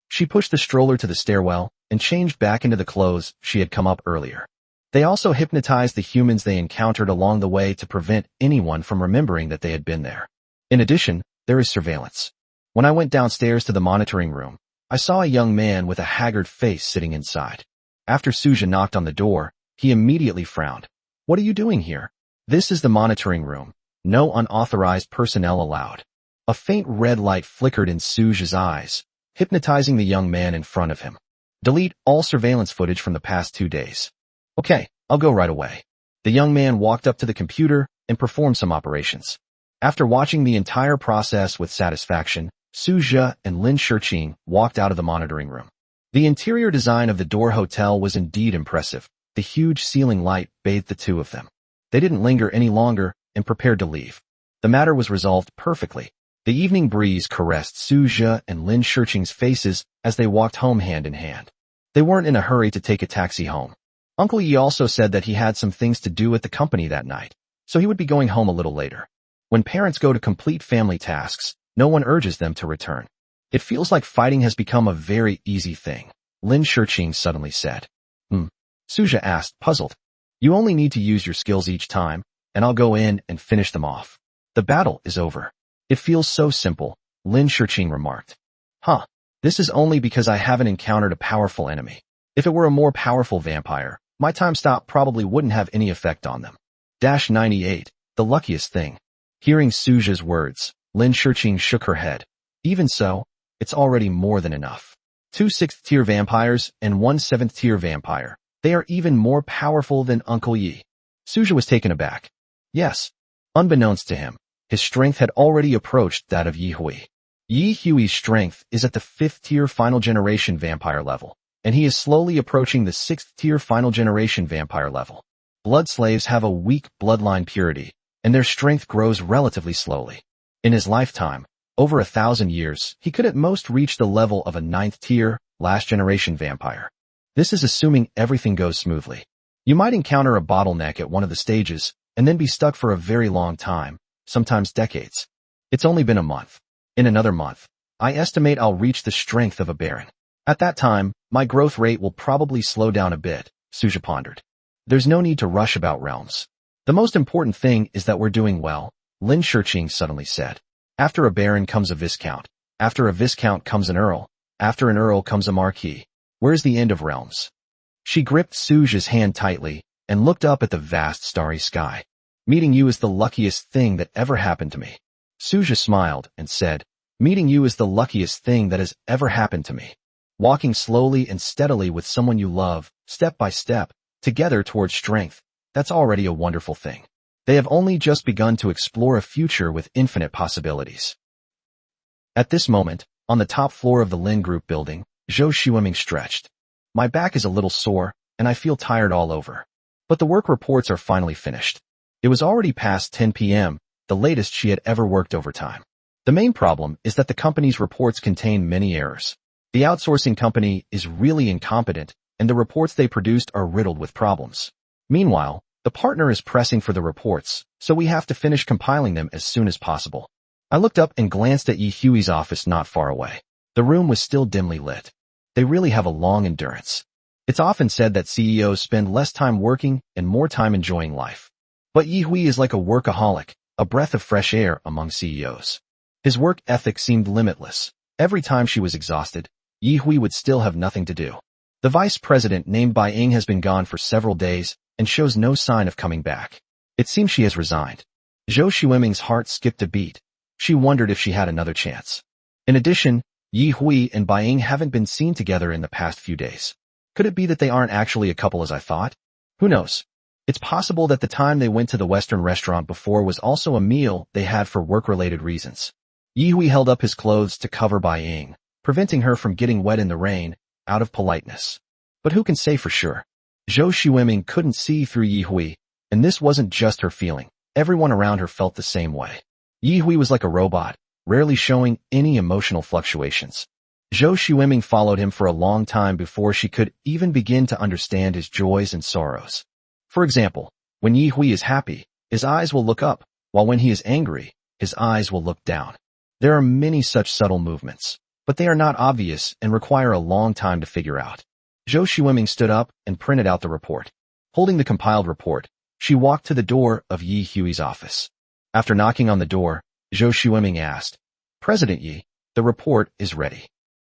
She pushed the stroller to the stairwell and changed back into the clothes she had come up earlier. They also hypnotized the humans they encountered along the way to prevent anyone from remembering that they had been there. In addition, there is surveillance. When I went downstairs to the monitoring room, I saw a young man with a haggard face sitting inside. After Suja knocked on the door, he immediately frowned. What are you doing here? This is the monitoring room. No unauthorized personnel allowed. A faint red light flickered in Suja's eyes, hypnotizing the young man in front of him. Delete all surveillance footage from the past 2 days. Okay, I'll go right away. The young man walked up to the computer and performed some operations. After watching the entire process with satisfaction, Suja and Lin Shiqing walked out of the monitoring room. The interior design of the Door Hotel was indeed impressive. The huge ceiling light bathed the 2 of them. They didn't linger any longer and prepared to leave. The matter was resolved perfectly. The evening breeze caressed Suja and Lin Shiqing's faces as they walked home hand in hand. They weren't in a hurry to take a taxi home. Uncle Yi also said that he had some things to do at the company that night, so he would be going home a little later. When parents go to complete family tasks, no one urges them to return. It feels like fighting has become a very easy thing, Lin Shiqing suddenly said. Suja asked, puzzled. You only need to use your skills each time, and I'll go in and finish them off. The battle is over. It feels so simple, Lin Shiqing remarked. Huh. This is only because I haven't encountered a powerful enemy. If it were a more powerful vampire, my time stop probably wouldn't have any effect on them. 98. The luckiest thing. Hearing Suja's words, Lin Shiqing shook her head. Even so, it's already more than enough. 2 6th-tier vampires and 1 7th-tier vampire. They are even more powerful than Uncle Yi. Suja was taken aback. Yes. Unbeknownst to him, his strength had already approached that of Yi Hui. Yi Hui's strength is at the 5th-tier final generation vampire level, and he is slowly approaching the 6th-tier final generation vampire level. Blood slaves have a weak bloodline purity, and their strength grows relatively slowly. In his lifetime, over 1,000 years, he could at most reach the level of a 9th-tier, last-generation vampire. This is assuming everything goes smoothly. You might encounter a bottleneck at one of the stages, and then be stuck for a very long time, sometimes decades. It's only been a month. In another month, I estimate I'll reach the strength of a baron. At that time, my growth rate will probably slow down a bit, Suja pondered. There's no need to rush about realms. The most important thing is that we're doing well, Lin Shiqing suddenly said. After a baron comes a viscount. After a viscount comes an earl. After an earl comes a marquis. Where's the end of realms? She gripped Suja's hand tightly and looked up at the vast starry sky. Meeting you is the luckiest thing that ever happened to me. Suja smiled and said, meeting you is the luckiest thing that has ever happened to me. Walking slowly and steadily with someone you love, step by step, together towards strength, that's already a wonderful thing. They have only just begun to explore a future with infinite possibilities. At this moment, on the top floor of the Lin Group building, Zhou Xueming stretched. My back is a little sore, and I feel tired all over. But the work reports are finally finished. It was already past 10 p.m., the latest she had ever worked overtime. The main problem is that the company's reports contain many errors. The outsourcing company is really incompetent, and the reports they produced are riddled with problems. Meanwhile, the partner is pressing for the reports, so we have to finish compiling them as soon as possible. I looked up and glanced at Yi Hui's office not far away. The room was still dimly lit. They really have a long endurance. It's often said that CEOs spend less time working and more time enjoying life. But Yi Hui is like a workaholic, a breath of fresh air among CEOs. His work ethic seemed limitless. Every time she was exhausted, Yi Hui would still have nothing to do. The vice president named Bai Ying has been gone for several days and shows no sign of coming back. It seems she has resigned. Zhou Xueming's heart skipped a beat. She wondered if she had another chance. In addition, Yi Hui and Bai Ying haven't been seen together in the past few days. Could it be that they aren't actually a couple as I thought? Who knows? It's possible that the time they went to the Western restaurant before was also a meal they had for work-related reasons. Yi Hui held up his clothes to cover Bai Ying, preventing her from getting wet in the rain, out of politeness. But who can say for sure? Zhou Xueming couldn't see through Yi Hui, and this wasn't just her feeling. Everyone around her felt the same way. Yi Hui was like a robot, rarely showing any emotional fluctuations. Zhou Xueming followed him for a long time before she could even begin to understand his joys and sorrows. For example, when Yi Hui is happy, his eyes will look up, while when he is angry, his eyes will look down. There are many such subtle movements, but they are not obvious and require a long time to figure out. Zhou Xueming stood up and printed out the report. Holding the compiled report, she walked to the door of Yi Hui's office. After knocking on the door, Zhou Xueming asked, President Yi, the report is ready.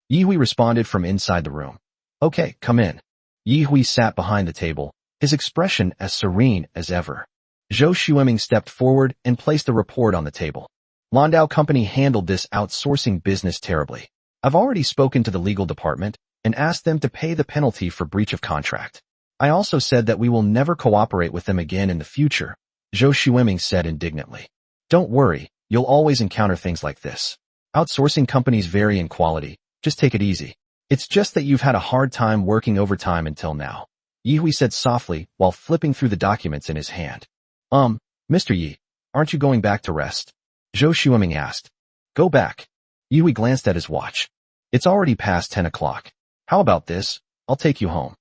Yi Hui responded from inside the room. Okay, come in. Yi Hui sat behind the table, his expression as serene as ever. Zhou Xueming stepped forward and placed the report on the table. Landau Company handled this outsourcing business terribly. I've already spoken to the legal department and asked them to pay the penalty for breach of contract. I also said that we will never cooperate with them again in the future, Zhou Xueming said indignantly. Don't worry, you'll always encounter things like this. Outsourcing companies vary in quality, just take it easy. It's just that you've had a hard time working overtime until now, Yi Hui said softly while flipping through the documents in his hand. Mr. Yi, aren't you going back to rest? Zhou Xueming asked. Go back. Yi Hui glanced at his watch. It's already past 10 o'clock. How about this? I'll take you home.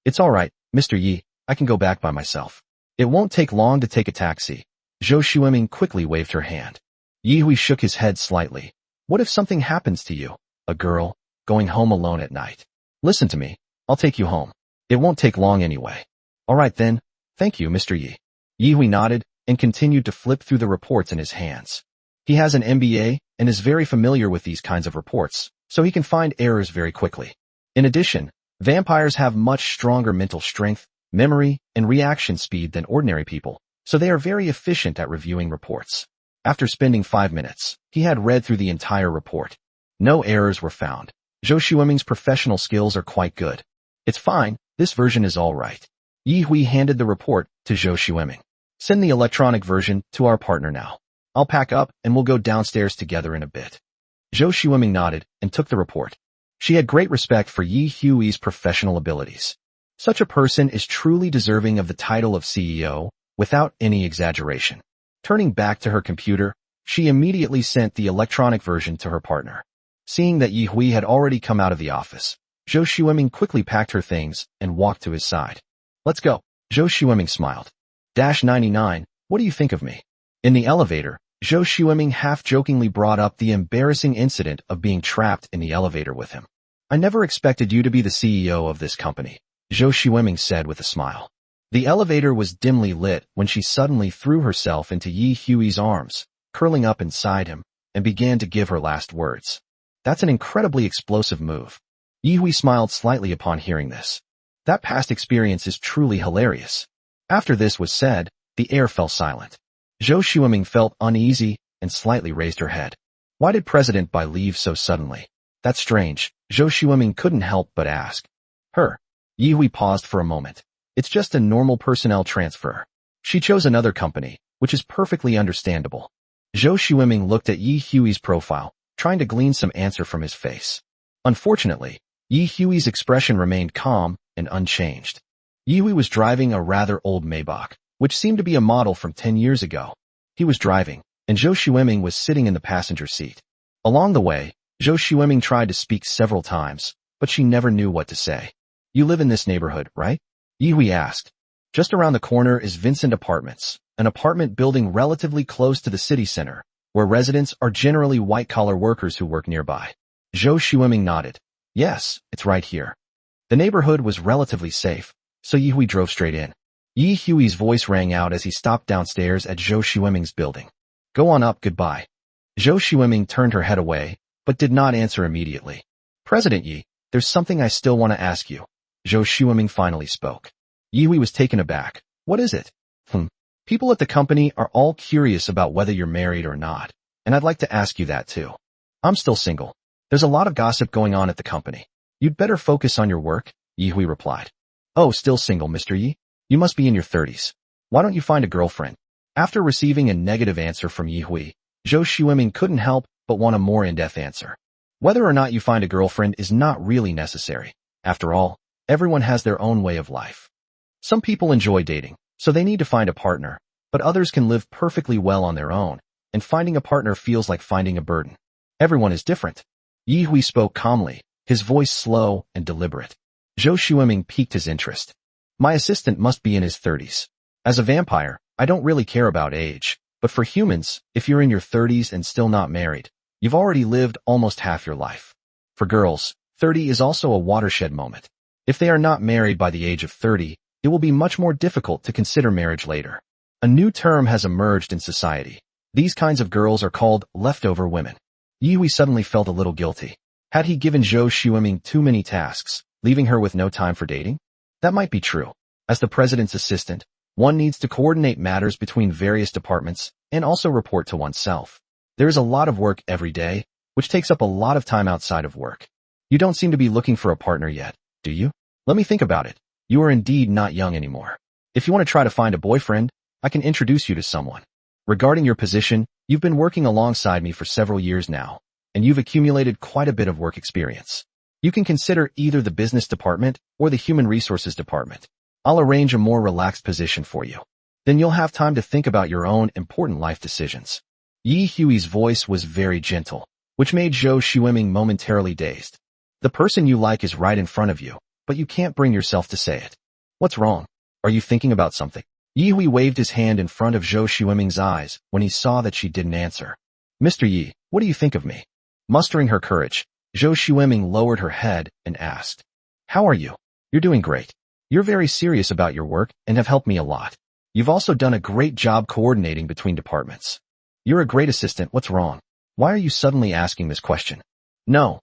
It's all right, Mr. Yi, I can go back by myself. It won't take long to take a taxi. Zhou Xueming quickly waved her hand. Yi Hui shook his head slightly. What if something happens to you? A girl, going home alone at night. Listen to me, I'll take you home. It won't take long anyway. All right then. Thank you, Mr. Yi. Yi Hui nodded and continued to flip through the reports in his hands. He has an MBA and is very familiar with these kinds of reports, so he can find errors very quickly. In addition, vampires have much stronger mental strength, memory, and reaction speed than ordinary people, so they are very efficient at reviewing reports. After spending 5 minutes, he had read through the entire report. No errors were found. Zhou Xueming's professional skills are quite good. It's fine, this version is all right. Yi Hui handed the report to Zhou Xueming. Send the electronic version to our partner now. I'll pack up and we'll go downstairs together in a bit. Zhou Xueming nodded and took the report. She had great respect for Yi Hui's professional abilities. Such a person is truly deserving of the title of CEO, without any exaggeration. Turning back to her computer, she immediately sent the electronic version to her partner. Seeing that Yi Hui had already come out of the office, Zhou Xueming quickly packed her things and walked to his side. Let's go. Zhou Xueming smiled. -99, what do you think of me? In the elevator, Zhou Xueming half-jokingly brought up the embarrassing incident of being trapped in the elevator with him. I never expected you to be the CEO of this company, Zhou Xueming said with a smile. The elevator was dimly lit when she suddenly threw herself into Yi Hui's arms, curling up inside him, and began to give her last words. That's an incredibly explosive move. Yi Hui smiled slightly upon hearing this. That past experience is truly hilarious. After this was said, the air fell silent. Zhou Xueming felt uneasy and slightly raised her head. Why did President Bai leave so suddenly? That's strange, Zhou Xueming couldn't help but ask. Her. Yi Hui paused for a moment. It's just a normal personnel transfer. She chose another company, which is perfectly understandable. Zhou Xueming looked at Yi Hui's profile, trying to glean some answer from his face. Unfortunately, Yi Hui's expression remained calm and unchanged. Yi Hui was driving a rather old Maybach, which seemed to be a model from 10 years ago. He was driving, and Zhou Xueming was sitting in the passenger seat. Along the way, Zhou Xueming tried to speak several times, but she never knew what to say. You live in this neighborhood, right? Yi Hui asked. Just around the corner is Vincent Apartments, an apartment building relatively close to the city center, where residents are generally white-collar workers who work nearby. Zhou Xueming nodded. Yes, it's right here. The neighborhood was relatively safe, so Yi Hui drove straight in. Yi Hui's voice rang out as he stopped downstairs at Zhou Xueming's building. Go on up, goodbye. Zhou Xueming turned her head away, but did not answer immediately. President Yi, there's something I still want to ask you. Zhou Xueming finally spoke. Yi Hui was taken aback. What is it? People at the company are all curious about whether you're married or not, and I'd like to ask you that too. I'm still single. There's a lot of gossip going on at the company. You'd better focus on your work, Yi Hui replied. Oh, still single, Mr. Yi? You must be in your 30s. Why don't you find a girlfriend? After receiving a negative answer from Yi Hui, Zhou Xueming couldn't help but want a more in-depth answer. Whether or not you find a girlfriend is not really necessary. After all, everyone has their own way of life. Some people enjoy dating, so they need to find a partner, but others can live perfectly well on their own, and finding a partner feels like finding a burden. Everyone is different. Yi Hui spoke calmly, his voice slow and deliberate. Zhou Xueming piqued his interest. My assistant must be in his 30s. As a vampire, I don't really care about age, but for humans, if you're in your 30s and still not married, you've already lived almost half your life. For girls, 30 is also a watershed moment. If they are not married by the age of 30, it will be much more difficult to consider marriage later. A new term has emerged in society. These kinds of girls are called leftover women. Yi Hui suddenly felt a little guilty. Had he given Zhou Xueming too many tasks, leaving her with no time for dating? That might be true. As the president's assistant, one needs to coordinate matters between various departments and also report to oneself. There is a lot of work every day, which takes up a lot of time outside of work. You don't seem to be looking for a partner yet, do you? Let me think about it. You are indeed not young anymore. If you want to try to find a boyfriend, I can introduce you to someone. Regarding your position, you've been working alongside me for several years now, and you've accumulated quite a bit of work experience. You can consider either the business department or the human resources department. I'll arrange a more relaxed position for you. Then you'll have time to think about your own important life decisions. Yi Hui's voice was very gentle, which made Zhou Xueming momentarily dazed. The person you like is right in front of you, but you can't bring yourself to say it. What's wrong? Are you thinking about something? Yi Hui waved his hand in front of Zhou Xueming's eyes when he saw that she didn't answer. Mr. Yi, what do you think of me? Mustering her courage, Zhou Xueming lowered her head and asked. How are you? You're doing great. You're very serious about your work and have helped me a lot. You've also done a great job coordinating between departments. You're a great assistant. What's wrong? Why are you suddenly asking this question? No,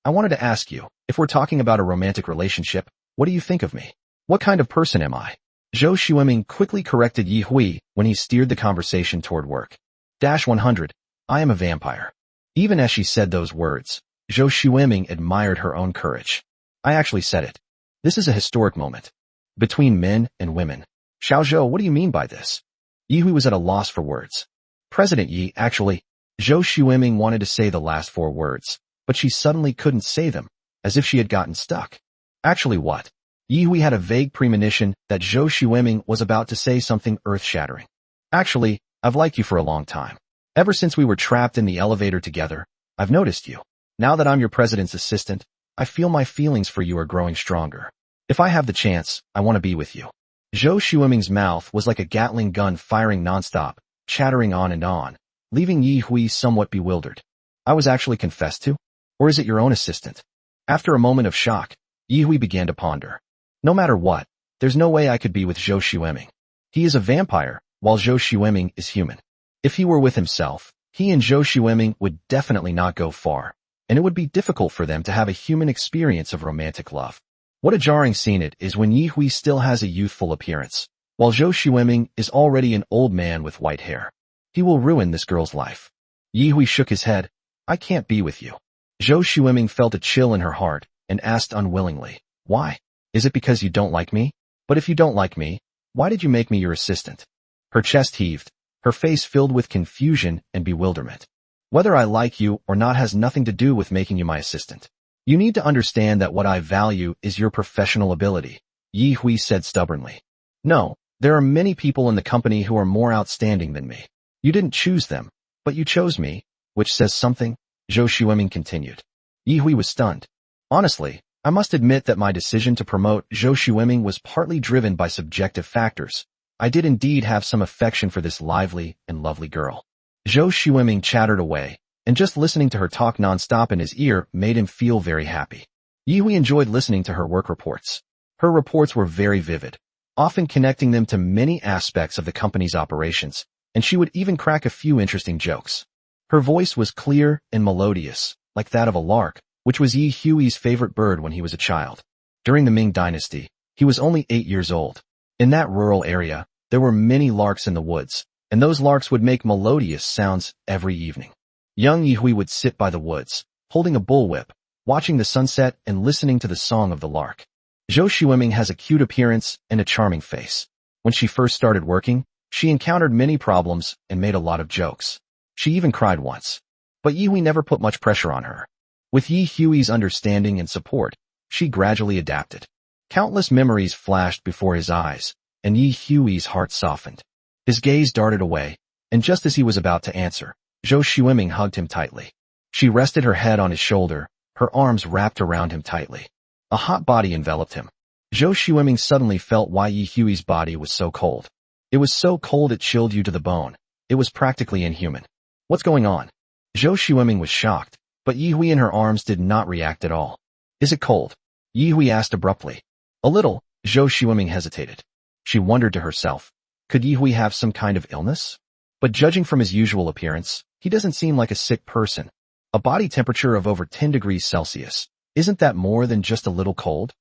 I wanted to ask you, if we're talking about a romantic relationship, what do you think of me? What kind of person am I? Zhou Xueming quickly corrected Yi Hui when he steered the conversation toward work. 100. I am a vampire. Even as she said those words, Zhou Xueming admired her own courage. I actually said it. This is a historic moment. Between men and women. Xiao Zhou, what do you mean by this? Yi Hui was at a loss for words. President Yi, actually, Zhou Xueming wanted to say the last 4 words, but she suddenly couldn't say them, as if she had gotten stuck. Actually what? Yi Hui had a vague premonition that Zhou Xueming was about to say something earth-shattering. Actually, I've liked you for a long time. Ever since we were trapped in the elevator together, I've noticed you. Now that I'm your president's assistant, I feel my feelings for you are growing stronger. If I have the chance, I want to be with you. Zhou Xueming's mouth was like a Gatling gun firing nonstop, chattering on and on, leaving Yi Hui somewhat bewildered. I was actually confessed to? Or is it your own assistant? After a moment of shock, Yi Hui began to ponder. No matter what, there's no way I could be with Zhou Xueming. He is a vampire, while Zhou Xueming is human. If he were with himself, he and Zhou Xueming would definitely not go far, and it would be difficult for them to have a human experience of romantic love. What a jarring scene it is when Yi Hui still has a youthful appearance, while Zhou Xueming is already an old man with white hair. He will ruin this girl's life. Yi Hui shook his head. I can't be with you. Zhou Xueming felt a chill in her heart and asked unwillingly, why? Is it because you don't like me? But if you don't like me, why did you make me your assistant? Her chest heaved, her face filled with confusion and bewilderment. Whether I like you or not has nothing to do with making you my assistant. You need to understand that what I value is your professional ability, Yi Hui said stubbornly. No, there are many people in the company who are more outstanding than me. You didn't choose them, but you chose me, which says something, Zhou Xueming continued. Yi Hui was stunned. Honestly, I must admit that my decision to promote Zhou Xueming was partly driven by subjective factors. I did indeed have some affection for this lively and lovely girl. Zhou Xueming chattered away, and just listening to her talk nonstop in his ear made him feel very happy. Yi Hui enjoyed listening to her work reports. Her reports were very vivid, often connecting them to many aspects of the company's operations, and she would even crack a few interesting jokes. Her voice was clear and melodious, like that of a lark, which was Yi Hui's favorite bird when he was a child. During the Ming Dynasty, he was only 8 years old. In that rural area, there were many larks in the woods, and those larks would make melodious sounds every evening. Young Yi Hui would sit by the woods, holding a bullwhip, watching the sunset and listening to the song of the lark. Zhou Xueming has a cute appearance and a charming face. When she first started working, she encountered many problems and made a lot of jokes. She even cried once. But Yi Hui never put much pressure on her. With Yi Hui's understanding and support, she gradually adapted. Countless memories flashed before his eyes, and Yi Hui's heart softened. His gaze darted away, and just as he was about to answer, Zhou Xueming hugged him tightly. She rested her head on his shoulder, her arms wrapped around him tightly. A hot body enveloped him. Zhou Xueming suddenly felt why Yi Hui's body was so cold. It was so cold it chilled you to the bone. It was practically inhuman. What's going on? Zhou Xueming was shocked, but Yi Hui in her arms did not react at all. Is it cold? Yi Hui asked abruptly. A little, Zhou Xueming hesitated. She wondered to herself, could Yi Hui have some kind of illness? But judging from his usual appearance, he doesn't seem like a sick person. A body temperature of over 10 degrees Celsius. Isn't that more than just a little cold?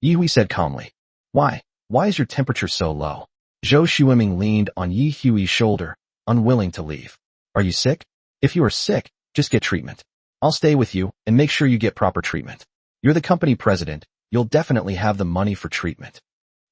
Yi Hui said calmly. Why? Why is your temperature so low? Zhou Xueming leaned on Yi Hui's shoulder, unwilling to leave. Are you sick? If you are sick, just get treatment. I'll stay with you and make sure you get proper treatment. You're the company president, you'll definitely have the money for treatment.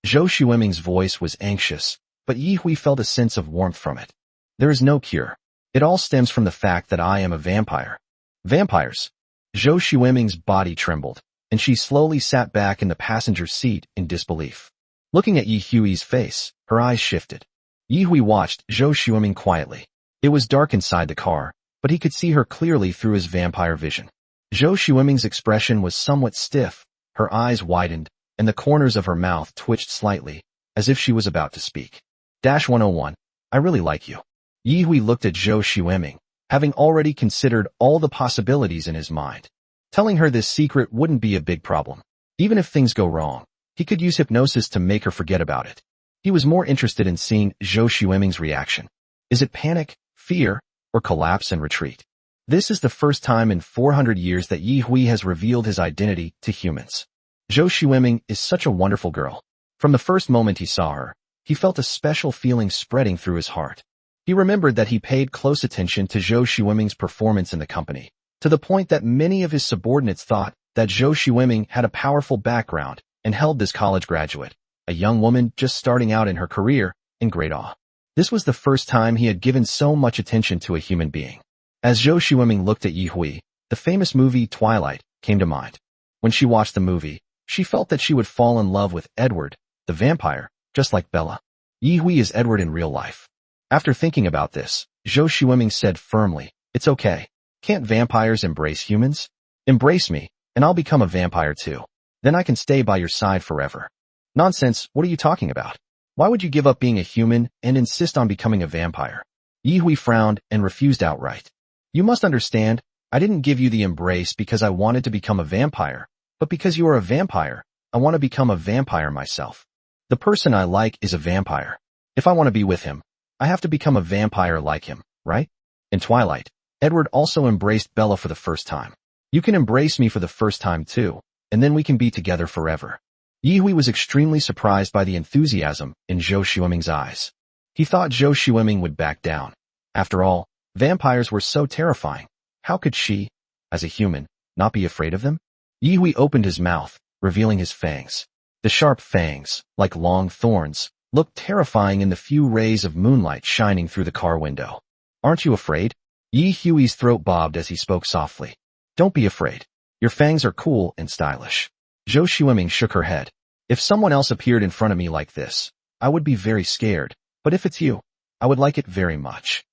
Zhou Xueming's voice was anxious, but Yi Hui felt a sense of warmth from it. There is no cure. It all stems from the fact that I am a vampire. Vampires. Zhou Xueming's body trembled, and she slowly sat back in the passenger seat in disbelief. Looking at Yi Hui's face, her eyes shifted. Yi Hui watched Zhou Xueming quietly. It was dark inside the car, but he could see her clearly through his vampire vision. Zhou Xueming's expression was somewhat stiff, her eyes widened, and the corners of her mouth twitched slightly, as if she was about to speak. 101. I really like you. Yi Hui looked at Zhou Xueming, having already considered all the possibilities in his mind. Telling her this secret wouldn't be a big problem. Even if things go wrong, He could use hypnosis to make her forget about it. He was more interested in seeing Zhou Xueming's reaction. Is it panic, fear, or collapse and retreat? This is the first time in 400 years that Yi Hui has revealed his identity to humans. Zhou Xueming is such a wonderful girl. From the first moment he saw her, he felt a special feeling spreading through his heart. He remembered that he paid close attention to Zhou Xueming's performance in the company, to the point that many of his subordinates thought that Zhou Xueming had a powerful background and held this college graduate, a young woman just starting out in her career, in great awe. This was the first time he had given so much attention to a human being. As Zhou Xueming looked at Yi Hui, the famous movie Twilight came to mind. When she watched the movie, she felt that she would fall in love with Edward, the vampire, just like Belle. Yi Hui is Edward in real life. After thinking about this, Zhou Xueming said firmly, "It's okay. Can't vampires embrace humans? Embrace me, and I'll become a vampire too. Then I can stay by your side forever." Nonsense, what are you talking about? Why would you give up being a human and insist on becoming a vampire? Yi Hui frowned and refused outright. You must understand, I didn't give you the embrace because I wanted to become a vampire, but because you are a vampire, I want to become a vampire myself. The person I like is a vampire. If I want to be with him, I have to become a vampire like him, right? In Twilight, Edward also embraced Bella for the first time. You can embrace me for the first time too, and then we can be together forever. Yi Hui was extremely surprised by the enthusiasm in Zhou Xueming's eyes. He thought Zhou Xueming would back down. After all, vampires were so terrifying. How could she, as a human, not be afraid of them? Yi Hui opened his mouth, revealing his fangs. The sharp fangs, like long thorns, looked terrifying in the few rays of moonlight shining through the car window. Aren't you afraid? Yi Hui's throat bobbed as he spoke softly. Don't be afraid. Your fangs are cool and stylish. Zhou Xueming shook her head. If someone else appeared in front of me like this, I would be very scared, but if it's you, I would like it very much.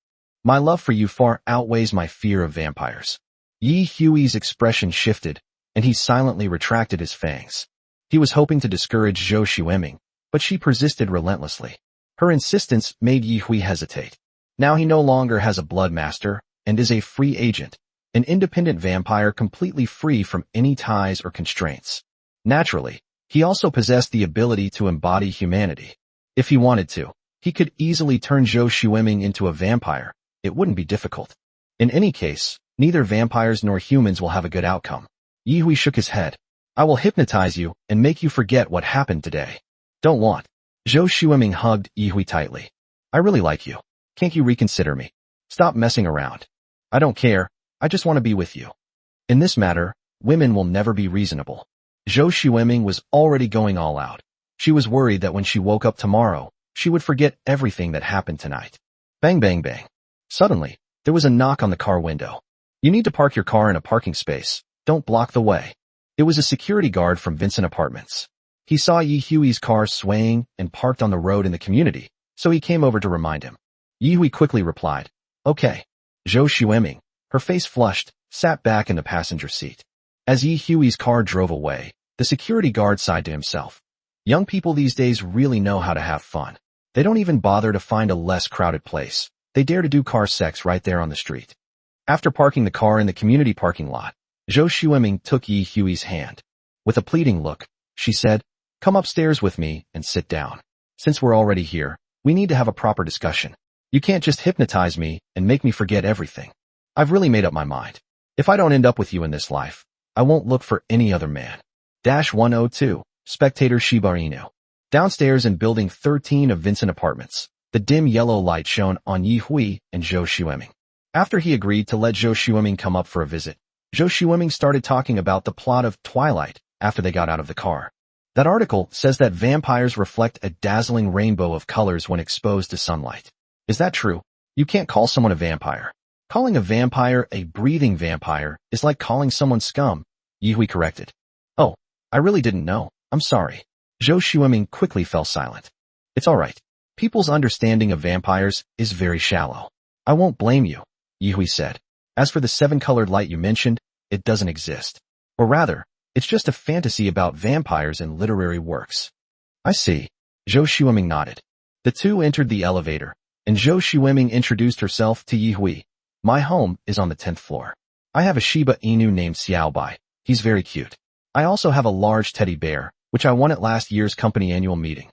My love for you far outweighs my fear of vampires. Yi Hui's expression shifted, and he silently retracted his fangs. He was hoping to discourage Zhou Xueming, but she persisted relentlessly. Her insistence made Yi Hui hesitate. Now he no longer has a blood master, and is a free agent, an independent vampire completely free from any ties or constraints. Naturally, he also possessed the ability to embody humanity. If he wanted to, he could easily turn Zhou Xueming into a vampire. It wouldn't be difficult. In any case, neither vampires nor humans will have a good outcome. Yi Hui shook his head. I will hypnotize you and make you forget what happened today. Don't want. Zhou Xueming hugged Yi Hui tightly. I really like you. Can't you reconsider me? Stop messing around. I don't care. I just want to be with you. In this matter, women will never be reasonable. Zhou Xueming was already going all out. She was worried that when she woke up tomorrow, she would forget everything that happened tonight. Bang bang bang. Suddenly, there was a knock on the car window. You need to park your car in a parking space. Don't block the way. It was a security guard from Vincent Apartments. He saw Yi Hui's car swaying and parked on the road in the community, so he came over to remind him. Yi Hui quickly replied, Okay. Zhou Xueming, her face flushed, sat back in the passenger seat. As Yi Hui's car drove away, the security guard sighed to himself. Young people these days really know how to have fun. They don't even bother to find a less crowded place. They dare to do car sex right there on the street. After parking the car in the community parking lot, Zhou Xueming took Yi Hui's hand. With a pleading look, she said, Come upstairs with me and sit down. Since we're already here, we need to have a proper discussion. You can't just hypnotize me and make me forget everything. I've really made up my mind. If I don't end up with you in this life, I won't look for any other man. 102, Spectator Shiba Inu. Downstairs in building 13 of Vincent Apartments, the dim yellow light shone on Yi Hui and Zhou Xueming. After he agreed to let Zhou Xueming come up for a visit, Zhou Xueming started talking about the plot of Twilight after they got out of the car. That article says that vampires reflect a dazzling rainbow of colors when exposed to sunlight. Is that true? You can't call someone a vampire. Calling a vampire a breathing vampire is like calling someone scum, Yi Hui corrected. Oh, I really didn't know. I'm sorry. Zhou Xueming quickly fell silent. It's all right. People's understanding of vampires is very shallow. I won't blame you, Yi Hui said. As for the seven-colored light you mentioned, it doesn't exist. Or rather, it's just a fantasy about vampires in literary works. I see. Zhou Xueming nodded. The two entered the elevator, and Zhou Xueming introduced herself to Yi Hui. My home is on the 10th floor. I have a Shiba Inu named Xiaobai. He's very cute. I also have a large teddy bear, which I won at last year's company annual meeting.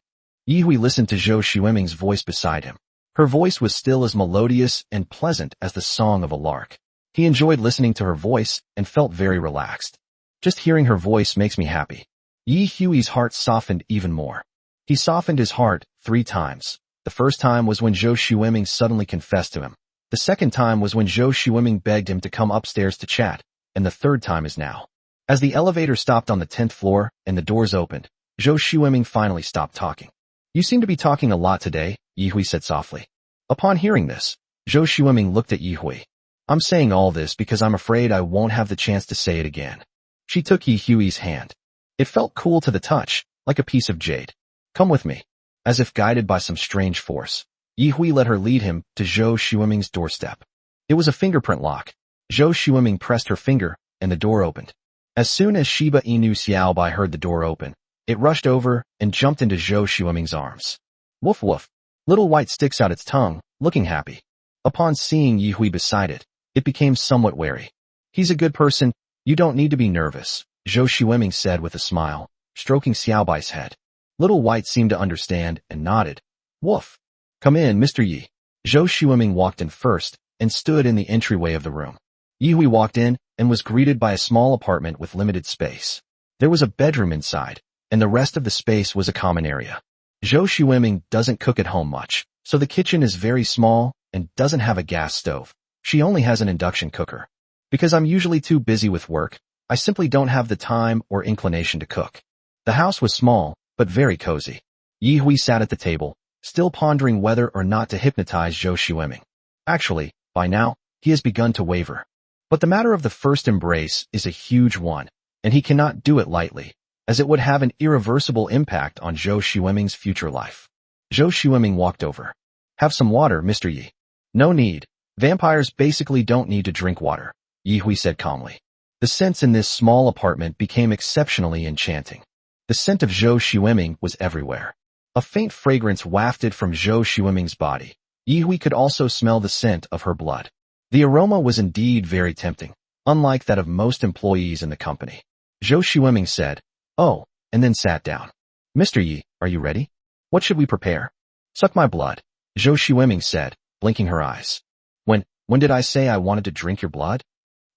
Yihui listened to Zhou Xueming's voice beside him. Her voice was still as melodious and pleasant as the song of a lark. He enjoyed listening to her voice and felt very relaxed. Just hearing her voice makes me happy. Yihui's heart softened even more. He softened his heart 3 times. The first time was when Zhou Xueming suddenly confessed to him. The second time was when Zhou Xueming begged him to come upstairs to chat, and the third time is now. As the elevator stopped on the 10th floor and the doors opened, Zhou Xueming finally stopped talking. You seem to be talking a lot today, Yihui said softly. Upon hearing this, Zhou Xueming looked at Yihui. I'm saying all this because I'm afraid I won't have the chance to say it again. She took Yihui's hand. It felt cool to the touch, like a piece of jade. Come with me. As if guided by some strange force, Yihui let her lead him to Zhou Xueming's doorstep. It was a fingerprint lock. Zhou Xueming pressed her finger, and the door opened. As soon as Shiba Inu Xiaobai heard the door open, it rushed over and jumped into Zhou Xueming's arms. Woof woof. Little White sticks out its tongue, looking happy. Upon seeing Yihui beside it, it became somewhat wary. He's a good person, you don't need to be nervous, Zhou Xueming said with a smile, stroking Xiaobai's head. Little White seemed to understand and nodded. Woof. Come in, Mr. Yi. Zhou Xueming walked in first and stood in the entryway of the room. Yihui walked in and was greeted by a small apartment with limited space. There was a bedroom inside, and the rest of the space was a common area. Zhou Xueming doesn't cook at home much, so the kitchen is very small and doesn't have a gas stove. She only has an induction cooker. Because I'm usually too busy with work, I simply don't have the time or inclination to cook. The house was small, but very cozy. Yihui sat at the table, still pondering whether or not to hypnotize Zhou Xueming. Actually, by now, he has begun to waver. But the matter of the first embrace is a huge one, and he cannot do it lightly, as it would have an irreversible impact on Zhou Xueming's future life. Zhou Xueming walked over. Have some water, Mr. Yi. No need. Vampires basically don't need to drink water, Yihui said calmly. The scents in this small apartment became exceptionally enchanting. The scent of Zhou Xueming was everywhere. A faint fragrance wafted from Zhou Xueming's body. Yihui could also smell the scent of her blood. The aroma was indeed very tempting, unlike that of most employees in the company. Zhou Xueming said, "Oh," and then sat down. Mr. Yi, are you ready? What should we prepare? Suck my blood, Zhou Xueming said, blinking her eyes. When did I say I wanted to drink your blood?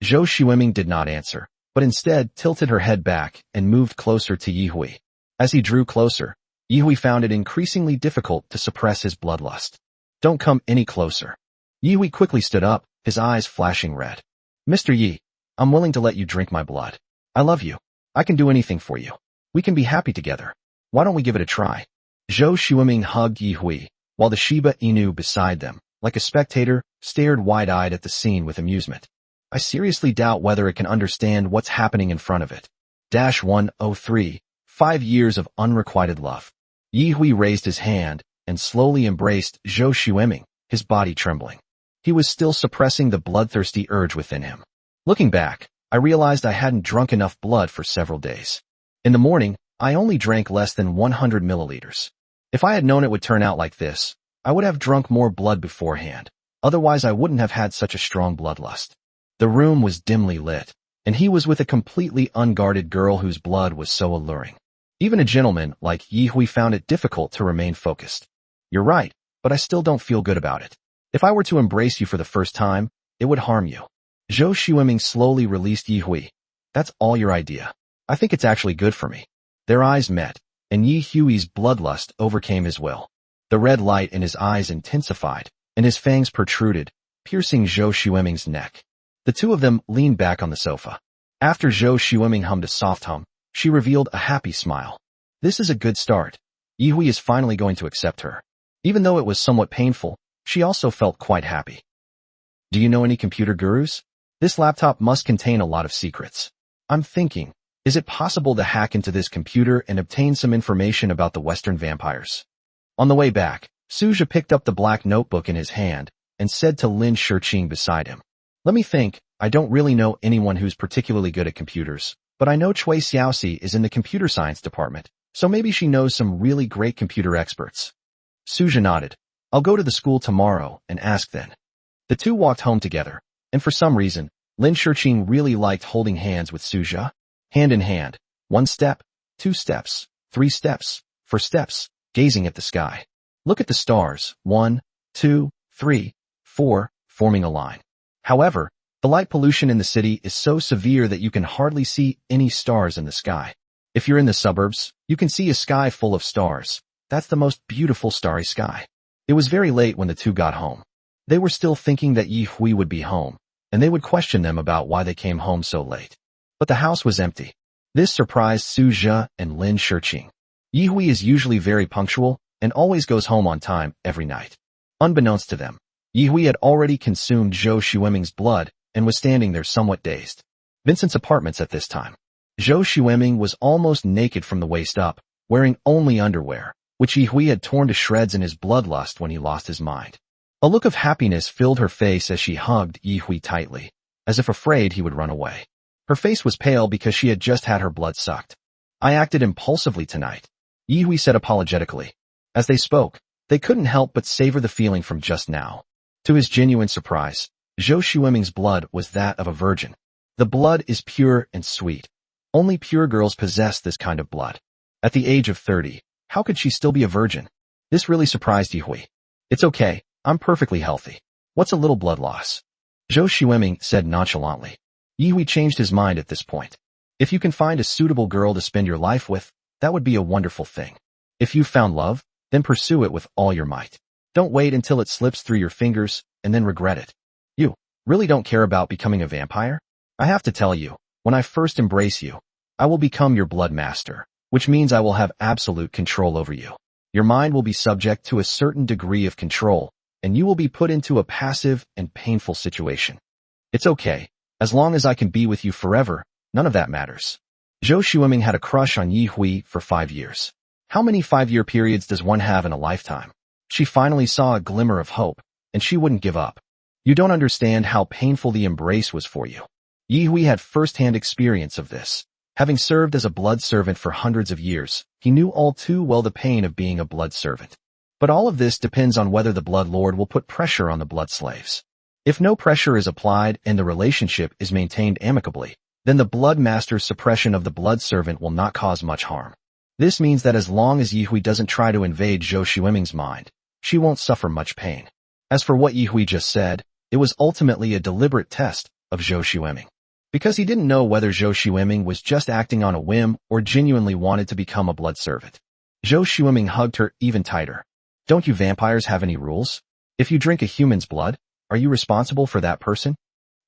Zhou Xueming did not answer, but instead tilted her head back and moved closer to Yihui. As he drew closer, Yihui found it increasingly difficult to suppress his bloodlust. Don't come any closer. Yihui quickly stood up, his eyes flashing red. Mr. Yi, I'm willing to let you drink my blood. I love you. I can do anything for you. We can be happy together. Why don't we give it a try? Zhou Xueming hugged Yihui, while the Shiba Inu beside them, like a spectator, stared wide-eyed at the scene with amusement. I seriously doubt whether it can understand what's happening in front of it. 103, 5 years of unrequited love. Yihui raised his hand and slowly embraced Zhou Xueming, his body trembling. He was still suppressing the bloodthirsty urge within him. Looking back, I realized I hadn't drunk enough blood for several days. In the morning, I only drank less than 100 milliliters. If I had known it would turn out like this, I would have drunk more blood beforehand. Otherwise, I wouldn't have had such a strong bloodlust. The room was dimly lit, and he was with a completely unguarded girl whose blood was so alluring. Even a gentleman like Yihui found it difficult to remain focused. You're right, but I still don't feel good about it. If I were to embrace you for the first time, it would harm you. Zhou Xueming slowly released Yihui. That's all your idea. I think it's actually good for me. Their eyes met, and Yihui's bloodlust overcame his will. The red light in his eyes intensified, and his fangs protruded, piercing Zhou Xueming's neck. The two of them leaned back on the sofa. After Zhou Xueming hummed a soft hum, she revealed a happy smile. This is a good start. Yihui is finally going to accept her. Even though it was somewhat painful, she also felt quite happy. Do you know any computer gurus? This laptop must contain a lot of secrets. I'm thinking, is it possible to hack into this computer and obtain some information about the Western vampires? On the way back, Suja picked up the black notebook in his hand and said to Lin Shiqing beside him. Let me think, I don't really know anyone who's particularly good at computers, but I know Cui Xiaoxi is in the computer science department, so maybe she knows some really great computer experts. Suja nodded. I'll go to the school tomorrow and ask then. The two walked home together, and for some reason, Lin Shiqing really liked holding hands with Suja. Hand in hand, 1 step, 2 steps, 3 steps, for steps, gazing at the sky. Look at the stars, 1, 2, 3, 4, forming a line. However, the light pollution in the city is so severe that you can hardly see any stars in the sky. If you're in the suburbs, you can see a sky full of stars. That's the most beautiful starry sky. It was very late when the two got home. They were still thinking that Yi Hui would be home, and they would question them about why they came home so late. But the house was empty. This surprised Su Zhe and Lin Shiqing. Yi Hui is usually very punctual and always goes home on time every night. Unbeknownst to them, Yi Hui had already consumed Zhou Xueming's blood and was standing there somewhat dazed. Vincent's apartments at this time. Zhou Xueming was almost naked from the waist up, wearing only underwear, which Yi Hui had torn to shreds in his bloodlust when he lost his mind. A look of happiness filled her face as she hugged Yi Hui tightly, as if afraid he would run away. Her face was pale because she had just had her blood sucked. I acted impulsively tonight, Yi Hui said apologetically. As they spoke, they couldn't help but savor the feeling from just now. To his genuine surprise, Zhou Xueming's blood was that of a virgin. The blood is pure and sweet. Only pure girls possess this kind of blood. At the age of 30, how could she still be a virgin? This really surprised Yi Hui. It's okay, I'm perfectly healthy. What's a little blood loss? Zhou Xueming said nonchalantly. Yi Hui changed his mind at this point. If you can find a suitable girl to spend your life with, that would be a wonderful thing. If you've found love, then pursue it with all your might. Don't wait until it slips through your fingers and then regret it. You really don't care about becoming a vampire? I have to tell you, when I first embrace you, I will become your blood master, which means I will have absolute control over you. Your mind will be subject to a certain degree of control, and you will be put into a passive and painful situation. It's okay, as long as I can be with you forever, none of that matters. Zhou Xueming had a crush on Yi Hui for 5 years. How many 5-year periods does one have in a lifetime? She finally saw a glimmer of hope, and she wouldn't give up. You don't understand how painful the embrace was for you. Yi Hui had first-hand experience of this. Having served as a blood servant for hundreds of years, he knew all too well the pain of being a blood servant. But all of this depends on whether the blood lord will put pressure on the blood slaves. If no pressure is applied and the relationship is maintained amicably, then the blood master's suppression of the blood servant will not cause much harm. This means that as long as Yi Hui doesn't try to invade Zhou Xueming's mind, she won't suffer much pain. As for what Yi Hui just said, it was ultimately a deliberate test of Zhou Xueming. Because he didn't know whether Zhou Xueming was just acting on a whim or genuinely wanted to become a blood servant. Zhou Xueming hugged her even tighter. Don't you vampires have any rules? If you drink a human's blood, are you responsible for that person?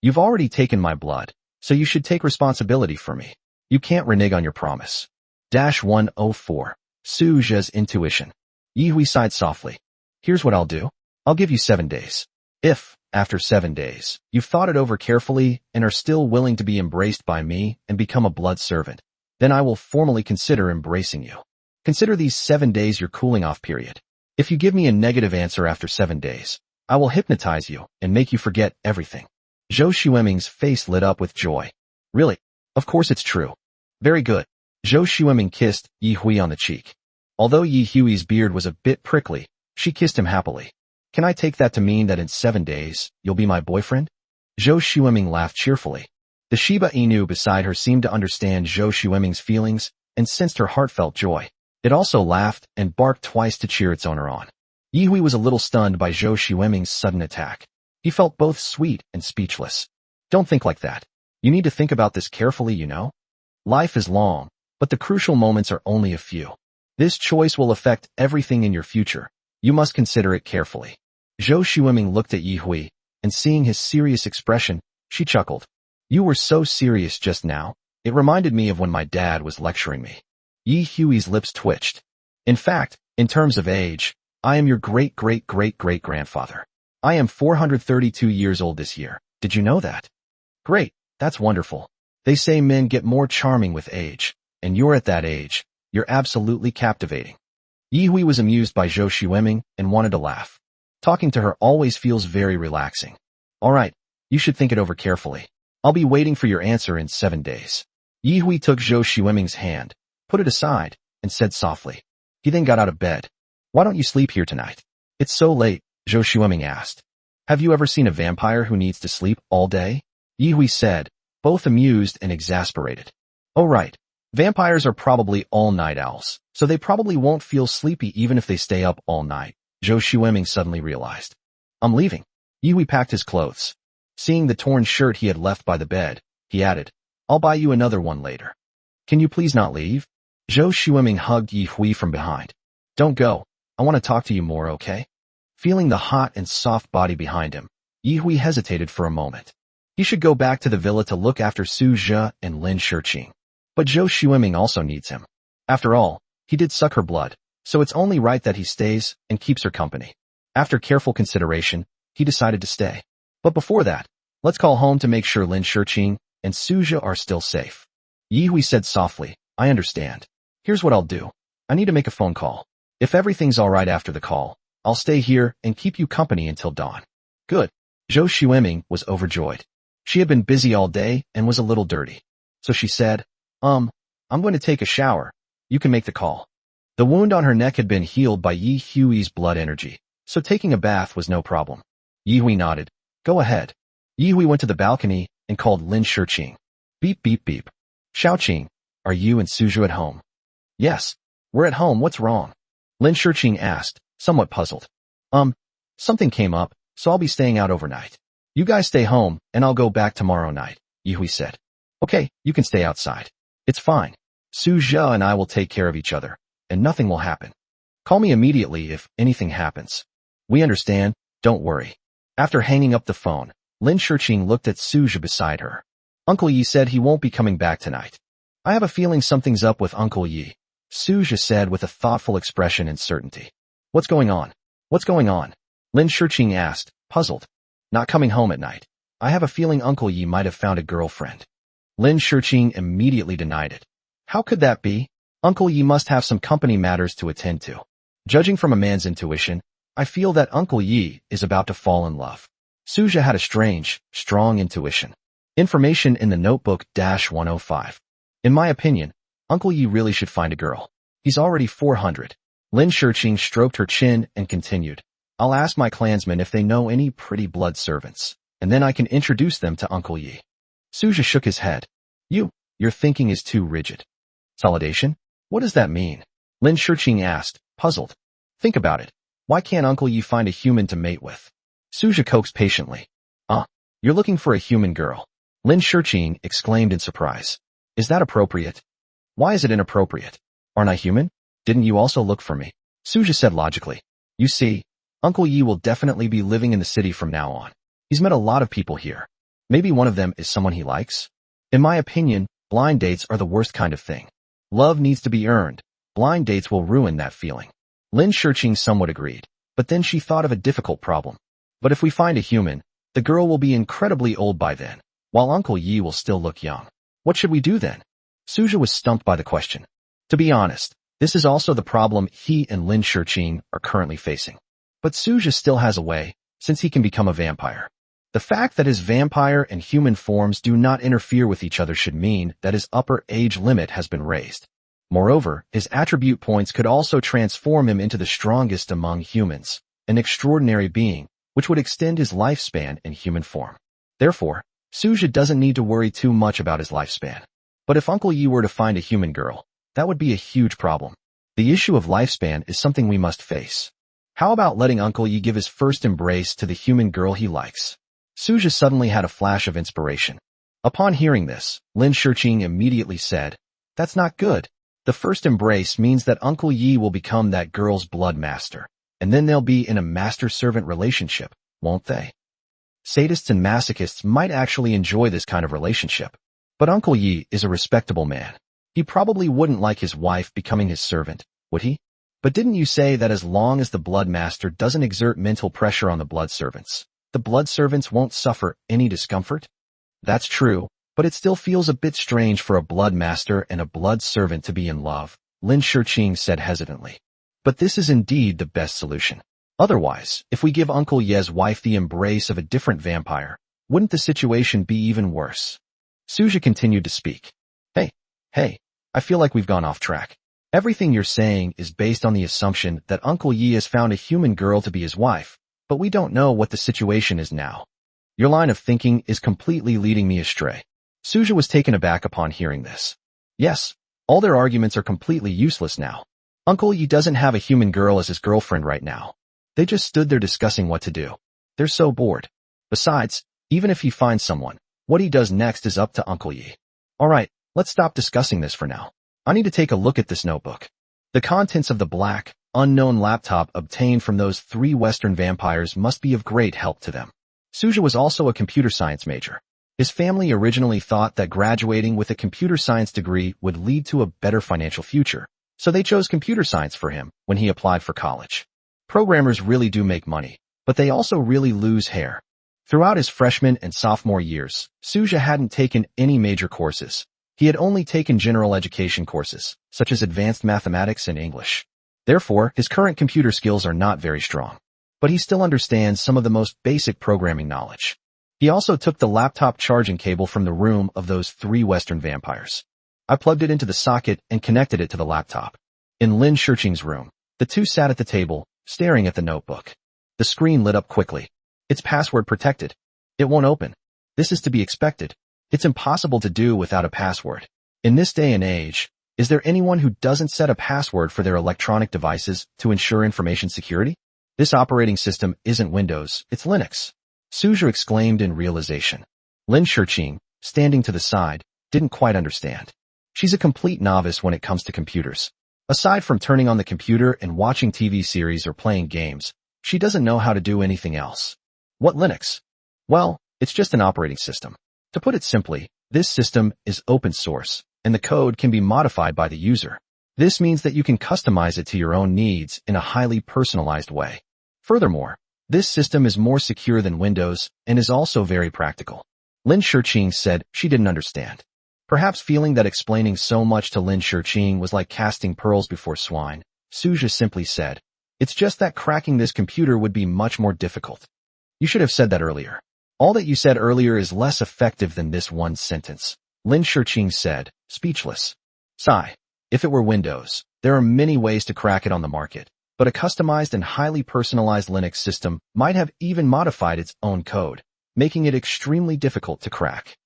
You've already taken my blood, so you should take responsibility for me. You can't renege on your promise. 104. Su Zhe's intuition. Yi Hui sighed softly. Here's what I'll do. I'll give you 7 days. If, after 7 days, you've thought it over carefully and are still willing to be embraced by me and become a blood servant, then I will formally consider embracing you. Consider these 7 days your cooling-off period. If you give me a negative answer after 7 days, I will hypnotize you and make you forget everything. Zhou Xueming's face lit up with joy. Really? Of course it's true. Very good. Zhou Xueming kissed Yi Hui on the cheek. Although Yi Hui's beard was a bit prickly, she kissed him happily. Can I take that to mean that in 7 days, you'll be my boyfriend? Zhou Xueming laughed cheerfully. The Shiba Inu beside her seemed to understand Zhou Xueming's feelings and sensed her heartfelt joy. It also laughed and barked twice to cheer its owner on. Yi Hui was a little stunned by Zhou Xueming's sudden attack. He felt both sweet and speechless. Don't think like that. You need to think about this carefully, you know? Life is long, but the crucial moments are only a few. This choice will affect everything in your future. You must consider it carefully. Zhou Xueming looked at Yi Hui, and seeing his serious expression, she chuckled. You were so serious just now, it reminded me of when my dad was lecturing me. Yi Hui's lips twitched. In fact, in terms of age, I am your great-great-great-great-grandfather. I am 432 years old this year. Did you know that? Great, that's wonderful. They say men get more charming with age, and you're at that age. You're absolutely captivating. Yi Hui was amused by Zhou Xueming and wanted to laugh. Talking to her always feels very relaxing. All right, you should think it over carefully. I'll be waiting for your answer in 7 days. Yi Hui took Zhou Xueming's hand, put it aside, and said softly. He then got out of bed. Why don't you sleep here tonight? It's so late, Zhou Xueming asked. Have you ever seen a vampire who needs to sleep all day? Yi Hui said, both amused and exasperated. Oh right, vampires are probably all night owls. so they probably won't feel sleepy even if they stay up all night, Zhou Xueming suddenly realized. I'm leaving. Yi packed his clothes. Seeing the torn shirt he had left by the bed, he added, I'll buy you another one later. Can you please not leave? Zhou Xueming hugged Yi Hui from behind. Don't go. I want to talk to you more, okay? Feeling the hot and soft body behind him, Yi Hui hesitated for a moment. He should go back to the villa to look after Su Zhe and Lin Shiqing. But Zhou Xueming also needs him. After all, he did suck her blood, so it's only right that he stays and keeps her company. After careful consideration, he decided to stay. But before that, let's call home to make sure Lin Shiqing and Su Zhe are still safe. Yi Hui said softly, I understand. Here's what I'll do. I need to make a phone call. If everything's alright after the call, I'll stay here and keep you company until dawn. Good. Zhou Xueming was overjoyed. She had been busy all day and was a little dirty. So she said, I'm going to take a shower. You can make the call. The wound on her neck had been healed by Yi Hui's blood energy, so taking a bath was no problem. Yi Hui nodded. Go ahead. Yi Hui went to the balcony and called Lin Shiqing. Beep beep beep. Xiaoqing, are you and Su Zhe at home? Yes. We're at home, what's wrong? Lin Shiqing asked, somewhat puzzled. Something came up, so I'll be staying out overnight. You guys stay home, and I'll go back tomorrow night, Yi Hui said. Okay, you can stay outside. It's fine. Su Zhe and I will take care of each other, and nothing will happen. Call me immediately if anything happens. We understand, don't worry. After hanging up the phone, Lin Shiqing looked at Su Zhe beside her. Uncle Yi said he won't be coming back tonight. I have a feeling something's up with Uncle Yi, Su Zhe said with a thoughtful expression and certainty. What's going on? What's going on? Lin Shiqing asked, puzzled. Not coming home at night. I have a feeling Uncle Yi might have found a girlfriend. Lin Shiqing immediately denied it. How could that be? Uncle Yi must have some company matters to attend to. Judging from a man's intuition, I feel that Uncle Yi is about to fall in love. Su Zhe had a strange, strong intuition. Information in the notebook -105. In my opinion, Uncle Yi really should find a girl. He's already 400. Lin Shiqing stroked her chin and continued. I'll ask my clansmen if they know any pretty blood servants, and then I can introduce them to Uncle Yi. Su Zhe shook his head. Your thinking is too rigid. Consolidation? What does that mean? Lin Shiqing asked, puzzled. Think about it. Why can't Uncle Yi find a human to mate with? Su Zhe coaxed patiently. You're looking for a human girl. Lin Shiqing exclaimed in surprise. Is that appropriate? Why is it inappropriate? Aren't I human? Didn't you also look for me? Su Zhe said logically. You see, Uncle Yi will definitely be living in the city from now on. He's met a lot of people here. Maybe one of them is someone he likes? In my opinion, blind dates are the worst kind of thing. Love needs to be earned. Blind dates will ruin that feeling. Lin Shiqing somewhat agreed, but then she thought of a difficult problem. But if we find a human, the girl will be incredibly old by then, while Uncle Yi will still look young. What should we do then? Su Zhe was stumped by the question. To be honest, this is also the problem he and Lin Shiqing are currently facing. But Su Zhe still has a way, since he can become a vampire. The fact that his vampire and human forms do not interfere with each other should mean that his upper age limit has been raised. Moreover, his attribute points could also transform him into the strongest among humans, an extraordinary being, which would extend his lifespan in human form. Therefore, Su Zhe doesn't need to worry too much about his lifespan. But if Uncle Yi were to find a human girl, that would be a huge problem. The issue of lifespan is something we must face. How about letting Uncle Yi give his first embrace to the human girl he likes? Su Zhe suddenly had a flash of inspiration. Upon hearing this, Lin Shiqing immediately said, That's not good. The first embrace means that Uncle Yi will become that girl's blood master, and then they'll be in a master-servant relationship, won't they? Sadists and masochists might actually enjoy this kind of relationship. But Uncle Yi is a respectable man. He probably wouldn't like his wife becoming his servant, would he? But didn't you say that as long as the blood master doesn't exert mental pressure on the blood servants, the blood servants won't suffer any discomfort? That's true, but it still feels a bit strange for a blood master and a blood servant to be in love, Lin Shiqing said hesitantly. But this is indeed the best solution. Otherwise, if we give Uncle Ye's wife the embrace of a different vampire, wouldn't the situation be even worse? Su Zhe continued to speak. Hey, I feel like we've gone off track. Everything you're saying is based on the assumption that Uncle Yi has found a human girl to be his wife, but we don't know what the situation is now. Your line of thinking is completely leading me astray. Su Zhe was taken aback upon hearing this. Yes, all their arguments are completely useless now. Uncle Yi doesn't have a human girl as his girlfriend right now. They just stood there discussing what to do. They're so bored. Besides, even if he finds someone, what he does next is up to Uncle Yi. Alright, let's stop discussing this for now. I need to take a look at this notebook. The contents of the black, unknown laptop obtained from those 3 Western vampires must be of great help to them. Suja was also a computer science major. His family originally thought that graduating with a computer science degree would lead to a better financial future, so they chose computer science for him when he applied for college. Programmers really do make money, but they also really lose hair. Throughout his freshman and sophomore years, Suja hadn't taken any major courses. He had only taken general education courses, such as advanced mathematics and English. Therefore, his current computer skills are not very strong. But he still understands some of the most basic programming knowledge. He also took the laptop charging cable from the room of those 3 Western vampires. I plugged it into the socket and connected it to the laptop. In Lin Shurqing's room, the two sat at the table, staring at the notebook. The screen lit up quickly. It's password protected. It won't open. This is to be expected. It's impossible to do without a password. In this day and age, is there anyone who doesn't set a password for their electronic devices to ensure information security? This operating system isn't Windows, it's Linux. Suja exclaimed in realization. Lin Shurqing, standing to the side, didn't quite understand. She's a complete novice when it comes to computers. Aside from turning on the computer and watching TV series or playing games, she doesn't know how to do anything else. What Linux? Well, it's just an operating system. To put it simply, this system is open source, and the code can be modified by the user. This means that you can customize it to your own needs in a highly personalized way. Furthermore, this system is more secure than Windows and is also very practical. Lin Shurqing said she didn't understand. Perhaps feeling that explaining so much to Lin Shurqing was like casting pearls before swine, Suja simply said, "It's just that cracking this computer would be much more difficult." You should have said that earlier. All that you said earlier is less effective than this one sentence, Lin Shurqing said, speechless. Sigh. If it were Windows, there are many ways to crack it on the market, but a customized and highly personalized Linux system might have even modified its own code, making it extremely difficult to crack.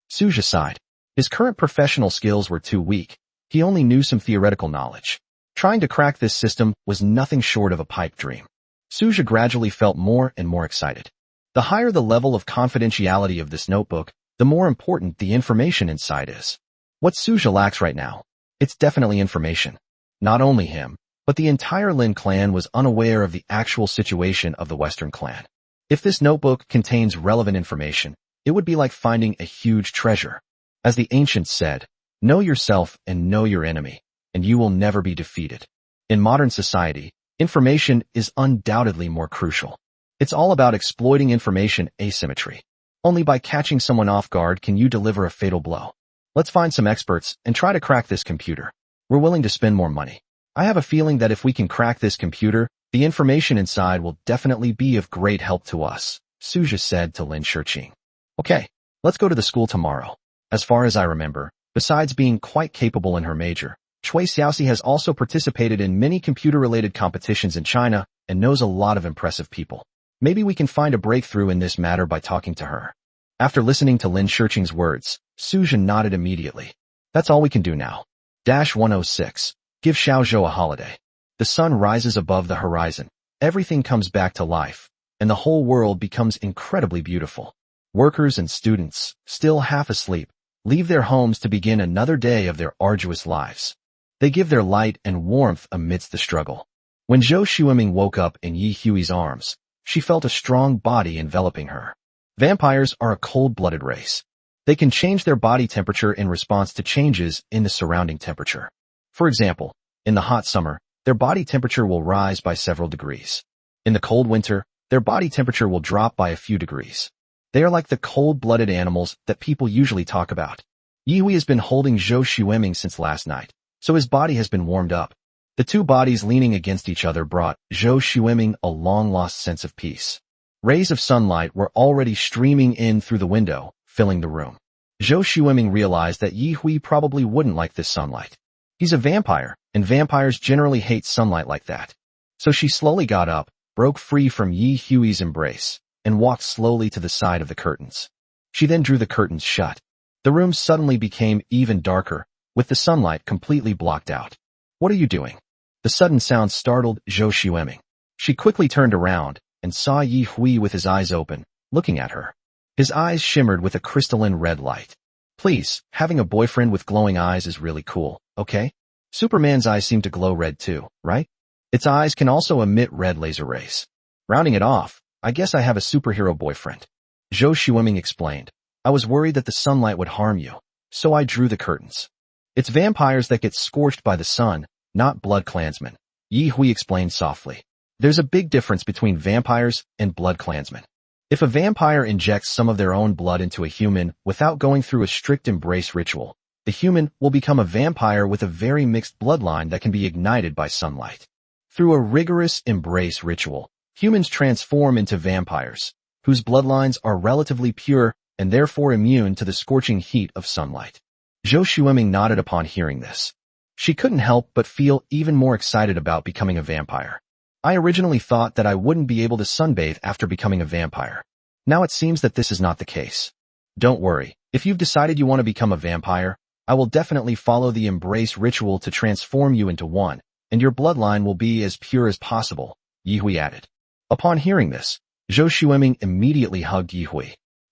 Suja sighed. His current professional skills were too weak. He only knew some theoretical knowledge. Trying to crack this system was nothing short of a pipe dream. Suja gradually felt more and more excited. The higher the level of confidentiality of this notebook, the more important the information inside is. What Suja lacks right now? It's definitely information. Not only him, but the entire Lin clan was unaware of the actual situation of the Western clan. If this notebook contains relevant information, it would be like finding a huge treasure. As the ancients said, know yourself and know your enemy, and you will never be defeated. In modern society, information is undoubtedly more crucial. It's all about exploiting information asymmetry. Only by catching someone off guard can you deliver a fatal blow. Let's find some experts and try to crack this computer. We're willing to spend more money. I have a feeling that if we can crack this computer, the information inside will definitely be of great help to us, Suja said to Lin Shurqing. Okay, let's go to the school tomorrow. As far as I remember, besides being quite capable in her major, Cui Xiaoxi has also participated in many computer-related competitions in China and knows a lot of impressive people. Maybe we can find a breakthrough in this matter by talking to her. After listening to Lin Shurqing's words, Suja nodded immediately. That's all we can do now. 106. Give Xiaozhou a holiday. The sun rises above the horizon. Everything comes back to life, and the whole world becomes incredibly beautiful. Workers and students, still half asleep, leave their homes to begin another day of their arduous lives. They give their light and warmth amidst the struggle. When Zhou Xueming woke up in Yi Hui's arms, she felt a strong body enveloping her. Vampires are a cold-blooded race. They can change their body temperature in response to changes in the surrounding temperature. For example, in the hot summer, their body temperature will rise by several degrees. In the cold winter, their body temperature will drop by a few degrees. They are like the cold-blooded animals that people usually talk about. Yi Hui has been holding Zhou Xueming since last night, so his body has been warmed up. The two bodies leaning against each other brought Zhou Xueming a long-lost sense of peace. Rays of sunlight were already streaming in through the window, filling the room. Zhou Xueming realized that Yi Hui probably wouldn't like this sunlight. He's a vampire, and vampires generally hate sunlight like that. So she slowly got up, broke free from Yi Hui's embrace, and walked slowly to the side of the curtains. She then drew the curtains shut. The room suddenly became even darker, with the sunlight completely blocked out. What are you doing? The sudden sound startled Zhou Xueming. She quickly turned around and saw Yi Hui with his eyes open, looking at her. His eyes shimmered with a crystalline red light. Please, having a boyfriend with glowing eyes is really cool, okay? Superman's eyes seem to glow red too, right? Its eyes can also emit red laser rays. Rounding it off, I guess I have a superhero boyfriend. Zhou Xueming explained. I was worried that the sunlight would harm you, so I drew the curtains. It's vampires that get scorched by the sun, not blood clansmen. Yi Hui explained softly. There's a big difference between vampires and blood clansmen. If a vampire injects some of their own blood into a human without going through a strict embrace ritual, the human will become a vampire with a very mixed bloodline that can be ignited by sunlight. Through a rigorous embrace ritual, humans transform into vampires, whose bloodlines are relatively pure and therefore immune to the scorching heat of sunlight. Zhou Xueming nodded upon hearing this. She couldn't help but feel even more excited about becoming a vampire. I originally thought that I wouldn't be able to sunbathe after becoming a vampire. Now it seems that this is not the case. Don't worry, if you've decided you want to become a vampire, I will definitely follow the embrace ritual to transform you into one, and your bloodline will be as pure as possible, Yi Hui added. Upon hearing this, Zhou Xueming immediately hugged Yi Hui.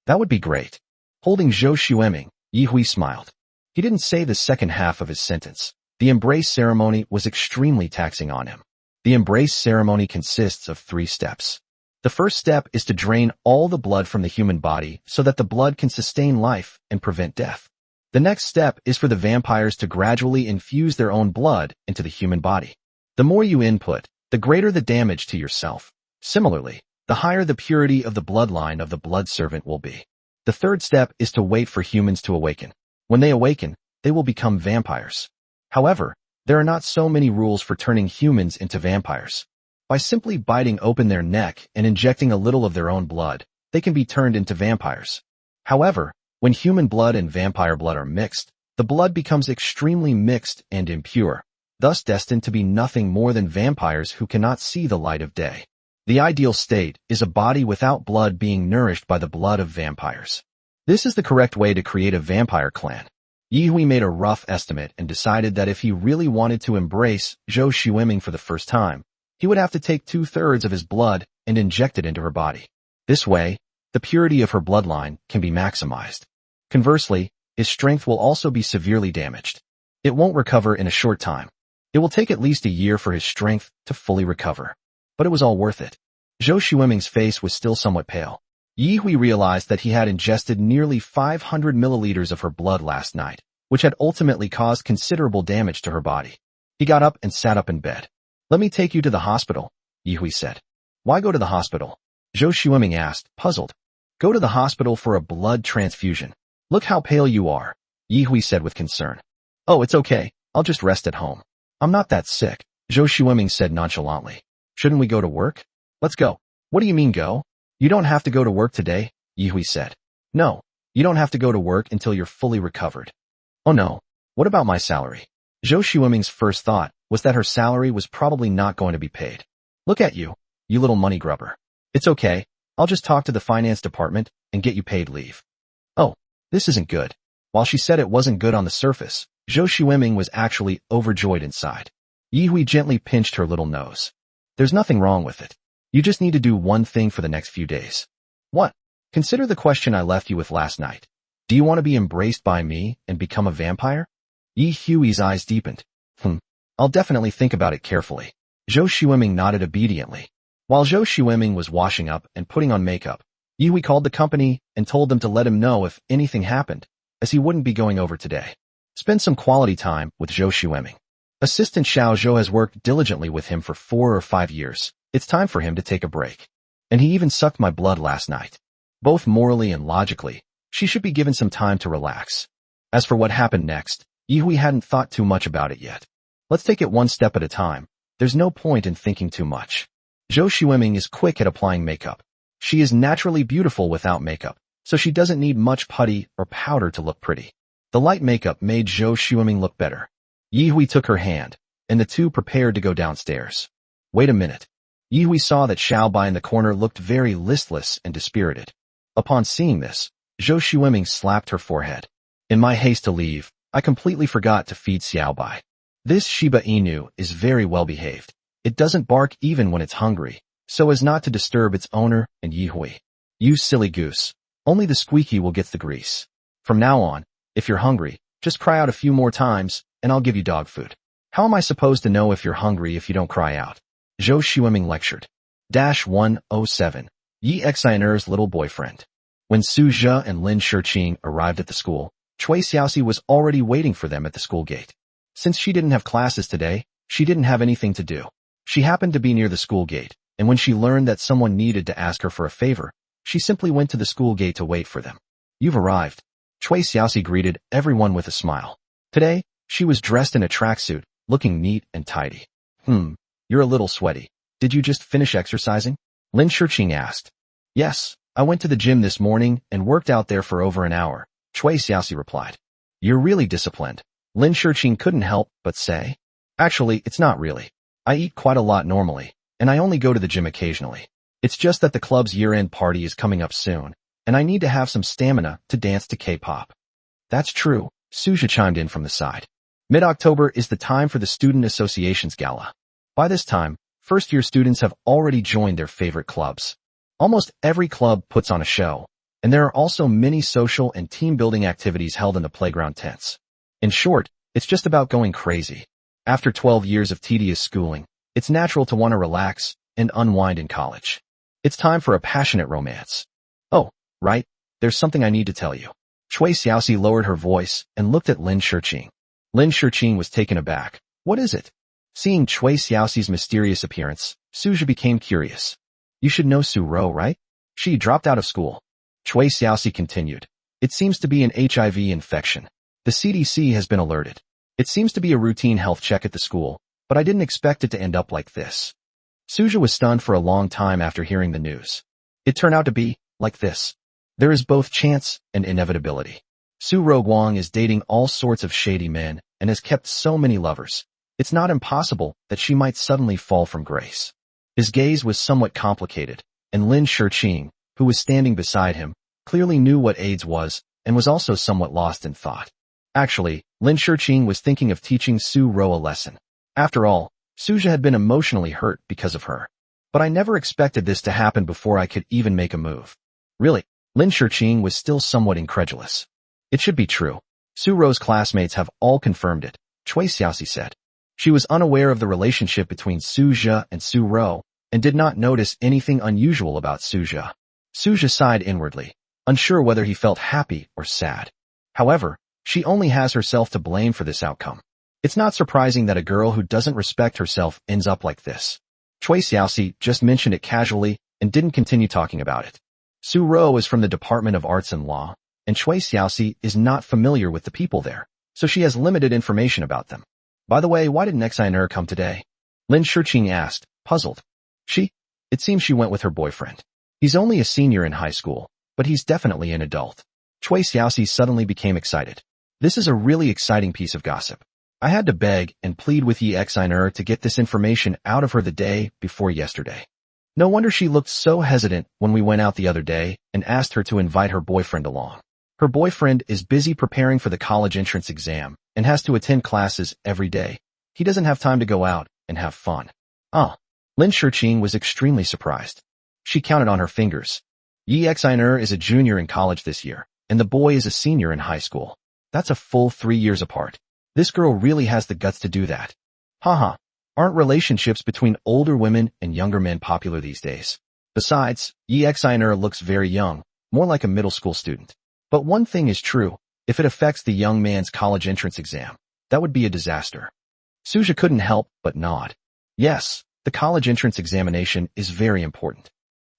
That would be great. Holding Zhou Xueming, Yi Hui smiled. He didn't say the second half of his sentence. The embrace ceremony was extremely taxing on him. The embrace ceremony consists of 3 steps. The first step is to drain all the blood from the human body so that the blood can sustain life and prevent death. The next step is for the vampires to gradually infuse their own blood into the human body. The more you input, the greater the damage to yourself. Similarly, the higher the purity of the bloodline of the blood servant will be. The third step is to wait for humans to awaken. When they awaken, they will become vampires. However, there are not so many rules for turning humans into vampires. By simply biting open their neck and injecting a little of their own blood, they can be turned into vampires. However, when human blood and vampire blood are mixed, the blood becomes extremely mixed and impure, thus destined to be nothing more than vampires who cannot see the light of day. The ideal state is a body without blood being nourished by the blood of vampires. This is the correct way to create a vampire clan. Yi Hui made a rough estimate and decided that if he really wanted to embrace Zhou Xueming for the first time, he would have to take 2/3 of his blood and inject it into her body. This way, the purity of her bloodline can be maximized. Conversely, his strength will also be severely damaged. It won't recover in a short time. It will take at least a year for his strength to fully recover. But it was all worth it. Zhou Xueming's face was still somewhat pale. Yi Hui realized that he had ingested nearly 500 milliliters of her blood last night, which had ultimately caused considerable damage to her body. He got up and sat up in bed. Let me take you to the hospital, Yi Hui said. Why go to the hospital? Zhou Xueming asked, puzzled. Go to the hospital for a blood transfusion. Look how pale you are, Yi Hui said with concern. Oh, it's okay. I'll just rest at home. I'm not that sick, Zhou Xueming said nonchalantly. Shouldn't we go to work? Let's go. What do you mean go? You don't have to go to work today, Yi Hui said. No, you don't have to go to work until you're fully recovered. Oh no, what about my salary? Zhou Xueming's first thought was that her salary was probably not going to be paid. Look at you, you little money grubber. It's okay, I'll just talk to the finance department and get you paid leave. Oh, this isn't good. While she said it wasn't good on the surface, Zhou Xueming was actually overjoyed inside. Yi Hui gently pinched her little nose. There's nothing wrong with it. You just need to do one thing for the next few days. What? Consider the question I left you with last night. Do you want to be embraced by me and become a vampire? Yi Hui's eyes deepened. I'll definitely think about it carefully. Zhou Xueming nodded obediently. While Zhou Xueming was washing up and putting on makeup, Yi Hui called the company and told them to let him know if anything happened, as he wouldn't be going over today. Spend some quality time with Zhou Xueming. Assistant Xiao Zhou has worked diligently with him for 4 or 5 years. It's time for him to take a break. And he even sucked my blood last night. Both morally and logically, she should be given some time to relax. As for what happened next, Yi Hui hadn't thought too much about it yet. Let's take it one step at a time. There's no point in thinking too much. Zhou Xueming is quick at applying makeup. She is naturally beautiful without makeup, so she doesn't need much putty or powder to look pretty. The light makeup made Zhou Xueming look better. Yi Hui took her hand, and the two prepared to go downstairs. Wait a minute. Yi Hui saw that Xiao Bai in the corner looked very listless and dispirited. Upon seeing this, Zhou Xueming slapped her forehead. In my haste to leave, I completely forgot to feed Xiao Bai. This Shiba Inu is very well behaved. It doesn't bark even when it's hungry, so as not to disturb its owner and Yihui. You silly goose. Only the squeaky will get the grease. From now on, if you're hungry, just cry out a few more times, and I'll give you dog food. How am I supposed to know if you're hungry if you don't cry out? Zhou Xueming lectured. 107. Yi Xiner's little boyfriend. When Su Zhe and Lin Shiqing arrived at the school, Cui Xiaoxi was already waiting for them at the school gate. Since she didn't have classes today, she didn't have anything to do. She happened to be near the school gate, and when she learned that someone needed to ask her for a favor, she simply went to the school gate to wait for them. You've arrived. Cui Xiaoxi greeted everyone with a smile. Today, she was dressed in a tracksuit, looking neat and tidy. You're a little sweaty. Did you just finish exercising? Lin Shiqing asked. Yes, I went to the gym this morning and worked out there for over an hour, Cui Xiaoxi replied. You're really disciplined. Lin Shiqing couldn't help but say. Actually, it's not really. I eat quite a lot normally, and I only go to the gym occasionally. It's just that the club's year-end party is coming up soon, and I need to have some stamina to dance to K-pop. That's true, Suja chimed in from the side. Mid-October is the time for the Student Association's gala. By this time, first-year students have already joined their favorite clubs. Almost every club puts on a show, and there are also many social and team-building activities held in the playground tents. In short, it's just about going crazy. After 12 years of tedious schooling, it's natural to want to relax and unwind in college. It's time for a passionate romance. Oh, right, there's something I need to tell you. Cui Xiaoxi lowered her voice and looked at Lin Shiqing. Lin Shiqing was taken aback. What is it? Seeing Cui Xiaoxi's mysterious appearance, Suja became curious. You should know Su Ro, right? She dropped out of school. Cui Xiaoxi continued. It seems to be an HIV infection. The CDC has been alerted. It seems to be a routine health check at the school, but I didn't expect it to end up like this. Suja was stunned for a long time after hearing the news. It turned out to be like this. There is both chance and inevitability. Su Roguang is dating all sorts of shady men and has kept so many lovers. It's not impossible that she might suddenly fall from grace. His gaze was somewhat complicated, and Lin Shiqing, who was standing beside him, clearly knew what AIDS was and was also somewhat lost in thought. Actually, Lin Shiqing was thinking of teaching Su Ro a lesson. After all, Suja had been emotionally hurt because of her. But I never expected this to happen before I could even make a move. Really, Lin Shiqing was still somewhat incredulous. It should be true. Su Ro's classmates have all confirmed it, Cui Xiaoxi said. She was unaware of the relationship between Su Zhe and Su Ro, and did not notice anything unusual about Su Zhe. Su Zhe sighed inwardly, unsure whether he felt happy or sad. However, she only has herself to blame for this outcome. It's not surprising that a girl who doesn't respect herself ends up like this. Cui Xiaoxi just mentioned it casually and didn't continue talking about it. Su Ro is from the Department of Arts and Law, and Cui Xiaoxi is not familiar with the people there, so she has limited information about them. By the way, why didn't Xiner come today? Lin Shiqing asked, puzzled. It seems she went with her boyfriend. He's only a senior in high school, but he's definitely an adult. Cui Xiaoxi suddenly became excited. This is a really exciting piece of gossip. I had to beg and plead with Yi Xiner to get this information out of her the day before yesterday. No wonder she looked so hesitant when we went out the other day and asked her to invite her boyfriend along. Her boyfriend is busy preparing for the college entrance exam and has to attend classes every day. He doesn't have time to go out and have fun. Lin Shiqing was extremely surprised. She counted on her fingers. Yi Xiner is a junior in college this year, and the boy is a senior in high school. That's a full 3 years apart. This girl really has the guts to do that. Aren't relationships between older women and younger men popular these days? Besides, Yi Xiner looks very young, more like a middle school student. But one thing is true, if it affects the young man's college entrance exam, that would be a disaster. Suja couldn't help but nod. Yes, the college entrance examination is very important.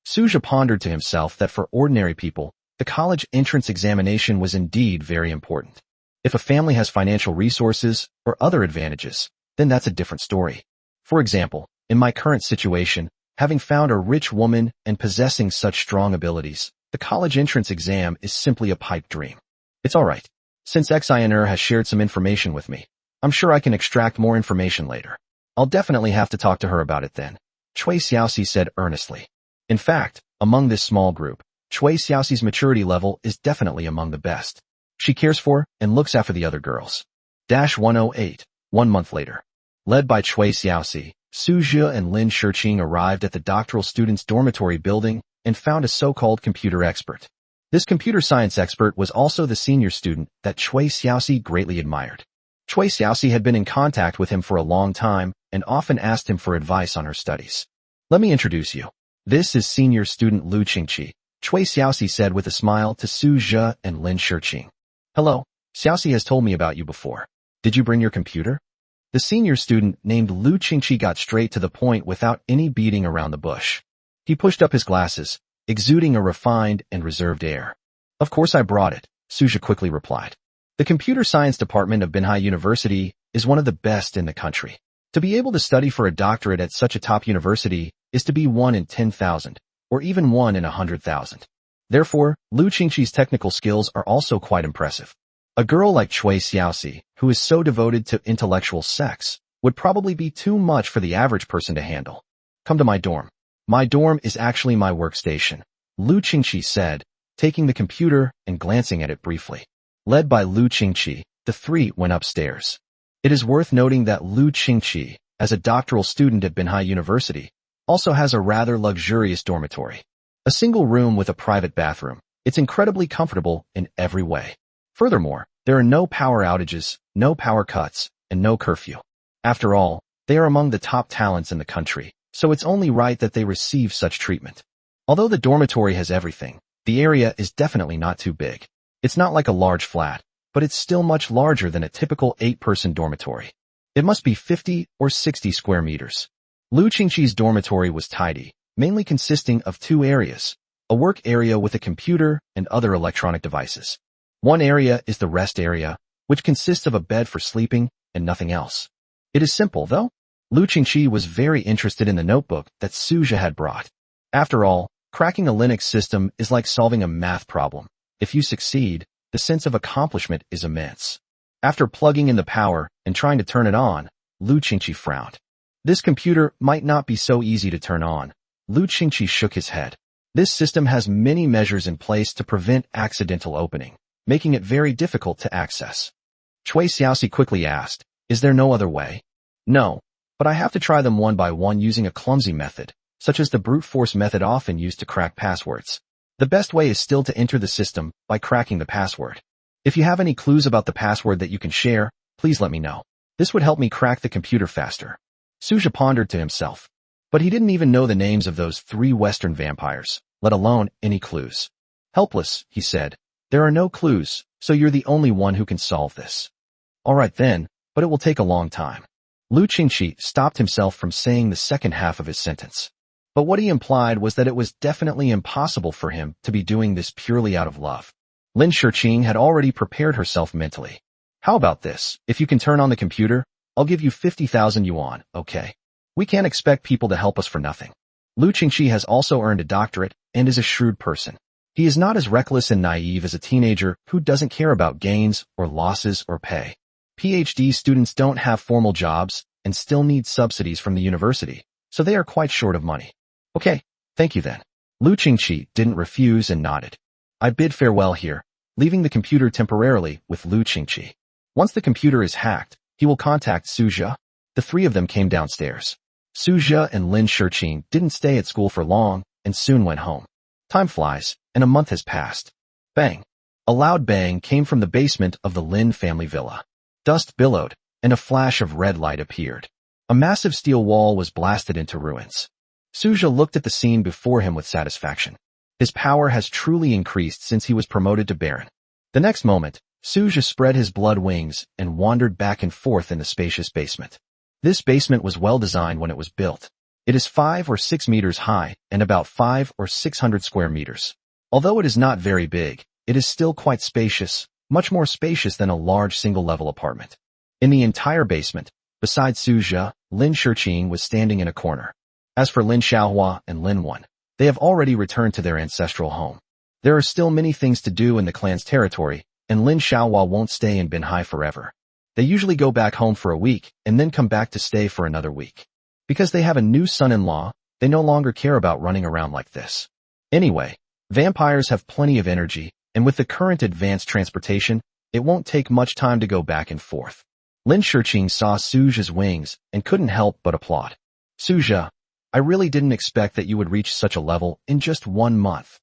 Suja pondered to himself that for ordinary people, the college entrance examination was indeed very important. If a family has financial resources or other advantages, then that's a different story. For example, in my current situation, having found a rich woman and possessing such strong abilities, the college entrance exam is simply a pipe dream. It's alright. Since Xiner has shared some information with me, I'm sure I can extract more information later. I'll definitely have to talk to her about it then, Cui Xiaoxi said earnestly. In fact, among this small group, Cui Xiaoxi's maturity level is definitely among the best. She cares for and looks after the other girls. 108. 1 month later. Led by Chui Xiaoxi, Su Jia and Lin Shiqing arrived at the doctoral students' dormitory building and found a so-called computer expert. This computer science expert was also the senior student that Chui Xiaoxi greatly admired. Chui Xiaoxi had been in contact with him for a long time and often asked him for advice on her studies. Let me introduce you. This is senior student Lu Qingqi, Chui Xiaoxi said with a smile to Su Jia and Lin Shiqing. Hello, Xiaoxi has told me about you before. Did you bring your computer? The senior student named Lu Qingqi got straight to the point without any beating around the bush. He pushed up his glasses, exuding a refined and reserved air. Of course I brought it, Su Jia quickly replied. The computer science department of Manhwa University is one of the best in the country. To be able to study for a doctorate at such a top university is to be 1 in 10,000, or even 1 in 100,000. Therefore, Lu Qingqi's technical skills are also quite impressive. A girl like Chui Xiaoxi, who is so devoted to intellectual sex, would probably be too much for the average person to handle. Come to my dorm. My dorm is actually my workstation, Lu Qingqi said, taking the computer and glancing at it briefly. Led by Lu Qingqi, the three went upstairs. It is worth noting that Lu Qingqi, as a doctoral student at Manhwa University, also has a rather luxurious dormitory. A single room with a private bathroom. It's incredibly comfortable in every way. Furthermore, there are no power outages, no power cuts, and no curfew. After all, they are among the top talents in the country, so it's only right that they receive such treatment. Although the dormitory has everything, the area is definitely not too big. It's not like a large flat, but it's still much larger than a typical 8-person dormitory. It must be 50 or 60 square meters. Lu Qingqi's dormitory was tidy, mainly consisting of 2 areas, a work area with a computer and other electronic devices. One area is the rest area, which consists of a bed for sleeping and nothing else. It is simple, though. Lu Qingqi was very interested in the notebook that Su Jia had brought. After all, cracking a Linux system is like solving a math problem. If you succeed, the sense of accomplishment is immense. After plugging in the power and trying to turn it on, Lu Qingqi frowned. This computer might not be so easy to turn on. Lu Qingqi shook his head. This system has many measures in place to prevent accidental opening, making it very difficult to access. Chui Xiaoxi quickly asked, is there no other way? No, but I have to try them one by one using a clumsy method, such as the brute force method often used to crack passwords. The best way is still to enter the system by cracking the password. If you have any clues about the password that you can share, please let me know. This would help me crack the computer faster. Su Jia pondered to himself. But he didn't even know the names of those 3 Western vampires, let alone any clues. Helpless, he said. There are no clues, so you're the only one who can solve this. All right then, but it will take a long time. Lu Qingqi stopped himself from saying the second half of his sentence. But what he implied was that it was definitely impossible for him to be doing this purely out of love. Lin Shiqing had already prepared herself mentally. How about this? If you can turn on the computer, I'll give you 50,000 yuan, okay? We can't expect people to help us for nothing. Lu Qingqi has also earned a doctorate and is a shrewd person. He is not as reckless and naive as a teenager who doesn't care about gains or losses or pay. PhD students don't have formal jobs and still need subsidies from the university, so they are quite short of money. Okay, thank you then. Lu Qingqi didn't refuse and nodded. I bid farewell here, leaving the computer temporarily with Lu Qingqi. Once the computer is hacked, he will contact Su Jia. The 3 of them came downstairs. Su Jia and Lin Shiqing didn't stay at school for long and soon went home. Time flies, and a month has passed. Bang! A loud bang came from the basement of the Lin family villa. Dust billowed, and a flash of red light appeared. A massive steel wall was blasted into ruins. Su Jia looked at the scene before him with satisfaction. His power has truly increased since he was promoted to Baron. The next moment, Su Jia spread his blood wings and wandered back and forth in the spacious basement. This basement was well designed when it was built. It is 5 or 6 meters high and about 500 or 600 square meters. Although it is not very big, it is still quite spacious, much more spacious than a large single-level apartment. In the entire basement, besides Su Jia, Lin Shiqing was standing in a corner. As for Lin Xiaohua and Lin Wen, they have already returned to their ancestral home. There are still many things to do in the clan's territory, and Lin Xiaohua won't stay in Binhai forever. They usually go back home for a week and then come back to stay for another week. Because they have a new son-in-law, they no longer care about running around like this. Anyway, vampires have plenty of energy, and with the current advanced transportation, it won't take much time to go back and forth. Lin Shiqing saw Suja's wings and couldn't help but applaud. Suja, I really didn't expect that you would reach such a level in just 1 month.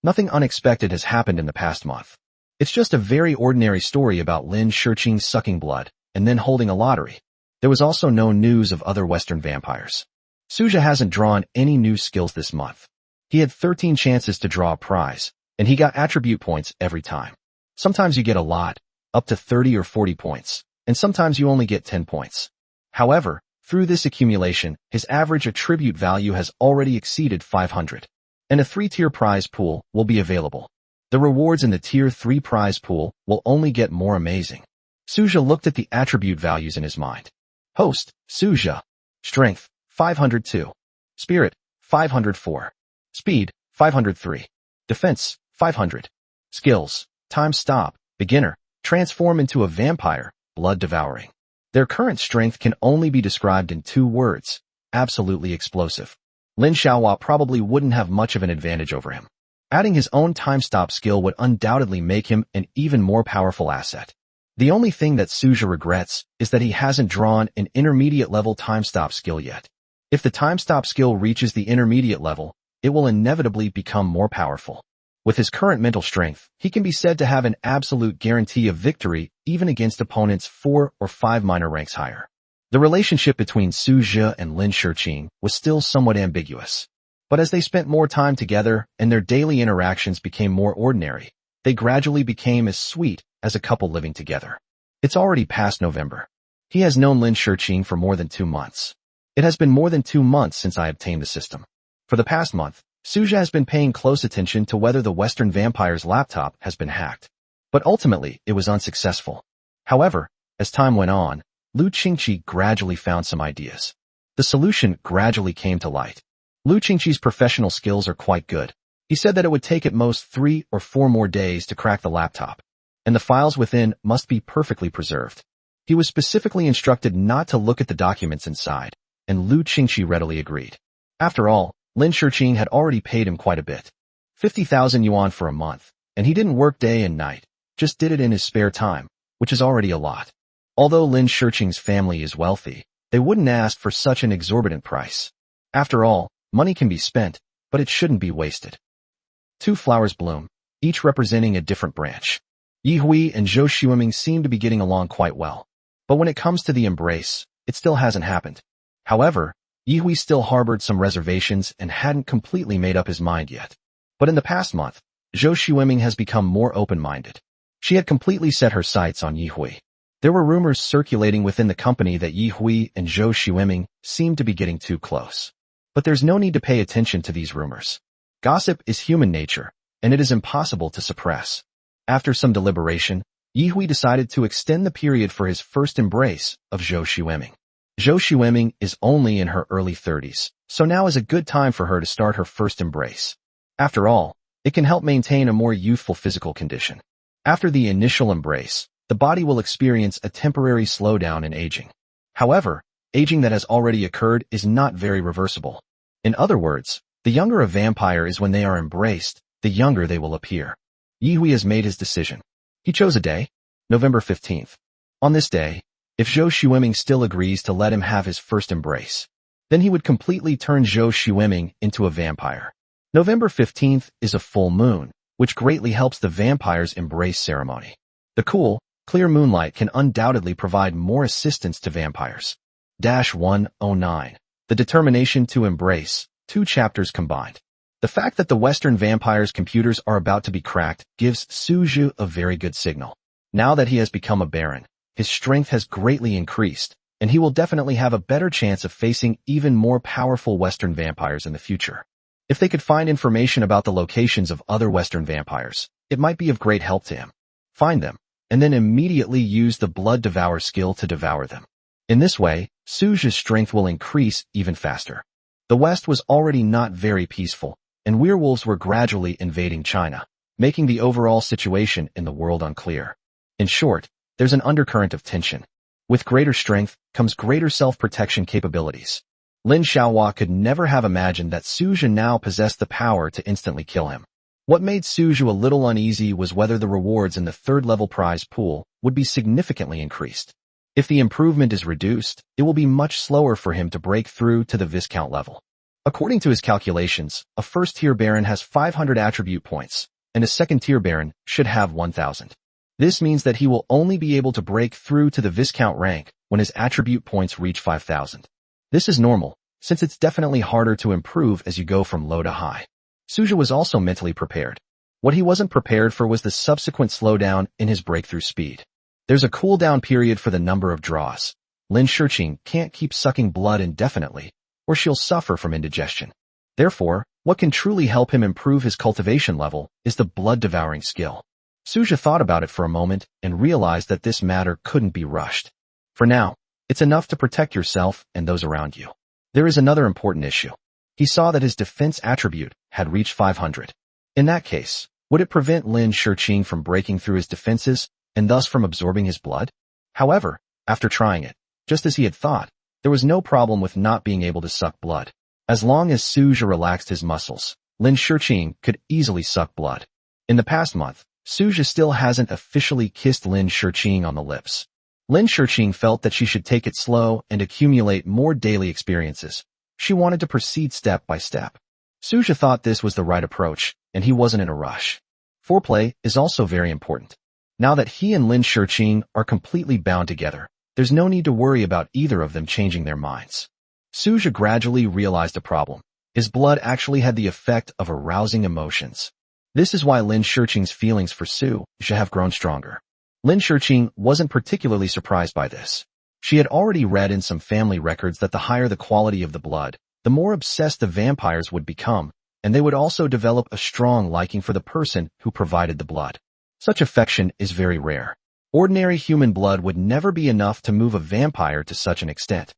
Nothing unexpected has happened in the past month. It's just a very ordinary story about Lin Shiqing sucking blood and then holding a lottery. There was also no news of other Western vampires. Suja hasn't drawn any new skills this month. He had 13 chances to draw a prize, and he got attribute points every time. Sometimes you get a lot, up to 30 or 40 points, and sometimes you only get 10 points. However, through this accumulation, his average attribute value has already exceeded 500, and a 3-tier prize pool will be available. The rewards in the Tier 3 prize pool will only get more amazing. Suja looked at the attribute values in his mind. Host, Suja. Strength, 502. Spirit, 504. Speed, 503. Defense, 500. Skills, time stop, beginner, transform into a vampire, blood devouring. Their current strength can only be described in 2 words, absolutely explosive. Lin Xiaohua probably wouldn't have much of an advantage over him. Adding his own time stop skill would undoubtedly make him an even more powerful asset. The only thing that Suja regrets is that he hasn't drawn an intermediate level time stop skill yet. If the time stop skill reaches the intermediate level, it will inevitably become more powerful. With his current mental strength, he can be said to have an absolute guarantee of victory even against opponents 4 or 5 minor ranks higher. The relationship between Suja and Lin Shiqing was still somewhat ambiguous. But as they spent more time together and their daily interactions became more ordinary, they gradually became as sweet as a couple living together. It's already past November. He has known Lin Shiqing for more than 2 months. It has been more than 2 months since I obtained the system. For the past month, Suja has been paying close attention to whether the Western vampire's laptop has been hacked. But ultimately, it was unsuccessful. However, as time went on, Lu Qingqi gradually found some ideas. The solution gradually came to light. Lu Qingqi's professional skills are quite good. He said that it would take at most 3 or 4 more days to crack the laptop, and the files within must be perfectly preserved. He was specifically instructed not to look at the documents inside, and Lu Qingqi readily agreed. After all, Lin Shiqing had already paid him quite a bit. 50,000 yuan for a month, and he didn't work day and night, just did it in his spare time, which is already a lot. Although Lin Shiqing's family is wealthy, they wouldn't ask for such an exorbitant price. After all, money can be spent, but it shouldn't be wasted. 2 flowers bloom, each representing a different branch. Yi Hui and Zhou Xueming seem to be getting along quite well. But when it comes to the embrace, it still hasn't happened. However, Yi Hui still harbored some reservations and hadn't completely made up his mind yet. But in the past month, Zhou Xueming has become more open-minded. She had completely set her sights on Yi Hui. There were rumors circulating within the company that Yi Hui and Zhou Xueming seemed to be getting too close. But there's no need to pay attention to these rumors. Gossip is human nature, and it is impossible to suppress. After some deliberation, Yi Hui decided to extend the period for his first embrace of Zhou Xueming. Zhou Xueming is only in her early 30s, so now is a good time for her to start her first embrace. After all, it can help maintain a more youthful physical condition. After the initial embrace, the body will experience a temporary slowdown in aging. However, aging that has already occurred is not very reversible. In other words, the younger a vampire is when they are embraced, the younger they will appear. Yi Hui has made his decision. He chose a day, November 15th. On this day, if Zhou Xueming still agrees to let him have his first embrace, then he would completely turn Zhou Xueming into a vampire. November 15th is a full moon, which greatly helps the vampire's embrace ceremony. The cool, clear moonlight can undoubtedly provide more assistance to vampires. 109. The determination to embrace, 2 chapters combined. The fact that the Western vampire's computers are about to be cracked gives Suju a very good signal. Now that he has become a baron, his strength has greatly increased, and he will definitely have a better chance of facing even more powerful Western vampires in the future. If they could find information about the locations of other Western vampires, it might be of great help to him. Find them, and then immediately use the Blood Devour skill to devour them. In this way, Suju's strength will increase even faster. The West was already not very peaceful, and werewolves were gradually invading China, making the overall situation in the world unclear. In short, there's an undercurrent of tension. With greater strength comes greater self-protection capabilities. Lin Xiaohua could never have imagined that Suju now possessed the power to instantly kill him. What made Suju a little uneasy was whether the rewards in the 3rd level prize pool would be significantly increased. If the improvement is reduced, it will be much slower for him to break through to the Viscount level. According to his calculations, a first-tier Baron has 500 attribute points, and a second-tier Baron should have 1,000. This means that he will only be able to break through to the Viscount rank when his attribute points reach 5,000. This is normal, since it's definitely harder to improve as you go from low to high. Suja was also mentally prepared. What he wasn't prepared for was the subsequent slowdown in his breakthrough speed. There's a cooldown period for the number of draws. Lin Shiqing can't keep sucking blood indefinitely, or she'll suffer from indigestion. Therefore, what can truly help him improve his cultivation level is the blood-devouring skill. Suja thought about it for a moment and realized that this matter couldn't be rushed. For now, it's enough to protect yourself and those around you. There is another important issue. He saw that his defense attribute had reached 500. In that case, would it prevent Lin Shiqing from breaking through his defenses and thus from absorbing his blood? However, after trying it, just as he had thought, there was no problem with not being able to suck blood. As long as Suja relaxed his muscles, Lin Shiqing could easily suck blood. In the past month, Suja still hasn't officially kissed Lin Shiqing on the lips. Lin Shiqing felt that she should take it slow and accumulate more daily experiences. She wanted to proceed step by step. Suja thought this was the right approach, and he wasn't in a rush. Foreplay is also very important. Now that he and Lin Shiqing are completely bound together, there's no need to worry about either of them changing their minds. Suja gradually realized a problem. His blood actually had the effect of arousing emotions. This is why Lin Shiqing's feelings for Suja have grown stronger. Lin Shiqing wasn't particularly surprised by this. She had already read in some family records that the higher the quality of the blood, the more obsessed the vampires would become, and they would also develop a strong liking for the person who provided the blood. Such affection is very rare. Ordinary human blood would never be enough to move a vampire to such an extent.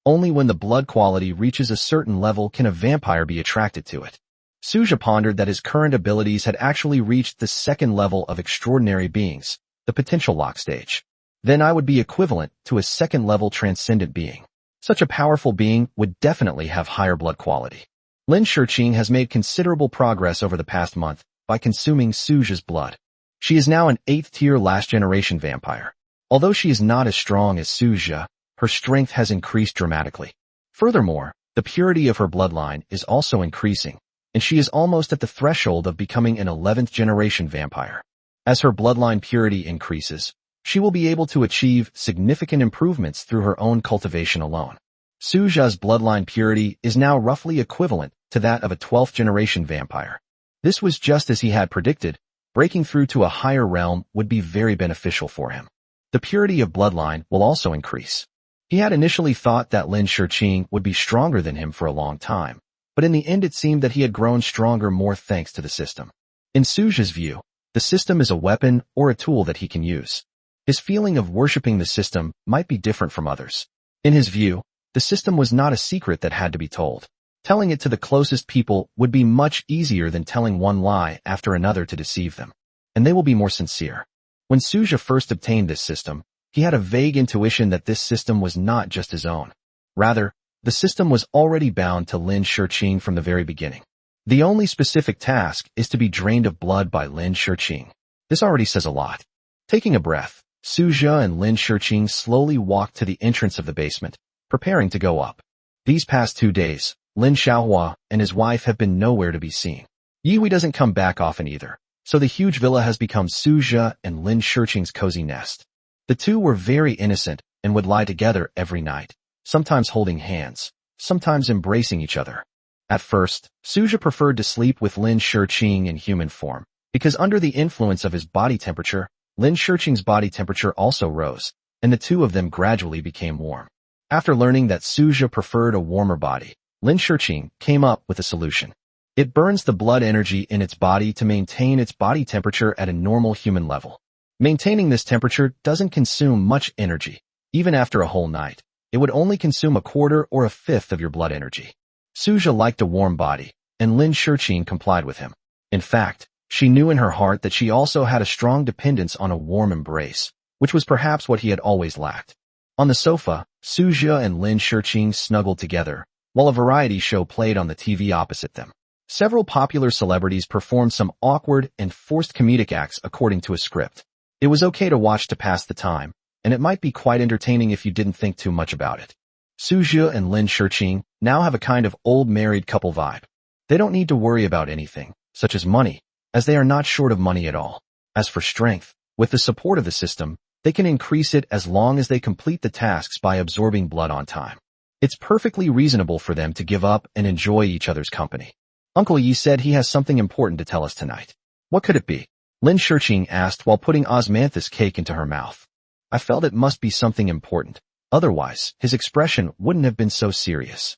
Only when the blood quality reaches a certain level can a vampire be attracted to it. Suja pondered that his current abilities had actually reached the second level of extraordinary beings, the potential lock stage. Then I would be equivalent to a second-level transcendent being. Such a powerful being would definitely have higher blood quality. Lin Shiqing has made considerable progress over the past month by consuming Suja's blood. She is now an 8th-tier last-generation vampire. Although she is not as strong as Suja, her strength has increased dramatically. Furthermore, the purity of her bloodline is also increasing, and she is almost at the threshold of becoming an 11th-generation vampire. As her bloodline purity increases, she will be able to achieve significant improvements through her own cultivation alone. Suja's bloodline purity is now roughly equivalent to that of a 12th-generation vampire. This was just as he had predicted. Breaking through to a higher realm would be very beneficial for him. The purity of bloodline will also increase. He had initially thought that Lin Shiqing would be stronger than him for a long time, but in the end it seemed that he had grown stronger more thanks to the system. In Suja's view, the system is a weapon or a tool that he can use. His feeling of worshipping the system might be different from others. In his view, the system was not a secret that had to be told. Telling it to the closest people would be much easier than telling one lie after another to deceive them. And they will be more sincere. When Suja first obtained this system, he had a vague intuition that this system was not just his own. Rather, the system was already bound to Lin Shiqing from the very beginning. The only specific task is to be drained of blood by Lin Shiqing. This already says a lot. Taking a breath, Suja and Lin Shiqing slowly walked to the entrance of the basement, preparing to go up. These past 2 days, Lin Xiaohua and his wife have been nowhere to be seen. Yihui doesn't come back often either, so the huge villa has become Suja and Lin Shiqing's cozy nest. The two were very innocent and would lie together every night, sometimes holding hands, sometimes embracing each other. At first, Suja preferred to sleep with Lin Shiqing in human form, because under the influence of his body temperature, Lin Shiqing's body temperature also rose, and the two of them gradually became warm. After learning that Suja preferred a warmer body, Lin Shiqing came up with a solution. It burns the blood energy in its body to maintain its body temperature at a normal human level. Maintaining this temperature doesn't consume much energy. Even after a whole night, it would only consume a quarter or a fifth of your blood energy. Suja liked a warm body, and Lin Shiqing complied with him. In fact, she knew in her heart that she also had a strong dependence on a warm embrace, which was perhaps what he had always lacked. On the sofa, Suja and Lin Shiqing snuggled together, while a variety show played on the TV opposite them. Several popular celebrities performed some awkward and forced comedic acts according to a script. It was okay to watch to pass the time, and it might be quite entertaining if you didn't think too much about it. Suja and Lin Shiqing now have a kind of old married couple vibe. They don't need to worry about anything, such as money, as they are not short of money at all. As for strength, with the support of the system, they can increase it as long as they complete the tasks by absorbing blood on time. It's perfectly reasonable for them to give up and enjoy each other's company. Uncle Yi said he has something important to tell us tonight. What could it be? Lin Shiqing asked while putting osmanthus cake into her mouth. I felt it must be something important. Otherwise, his expression wouldn't have been so serious.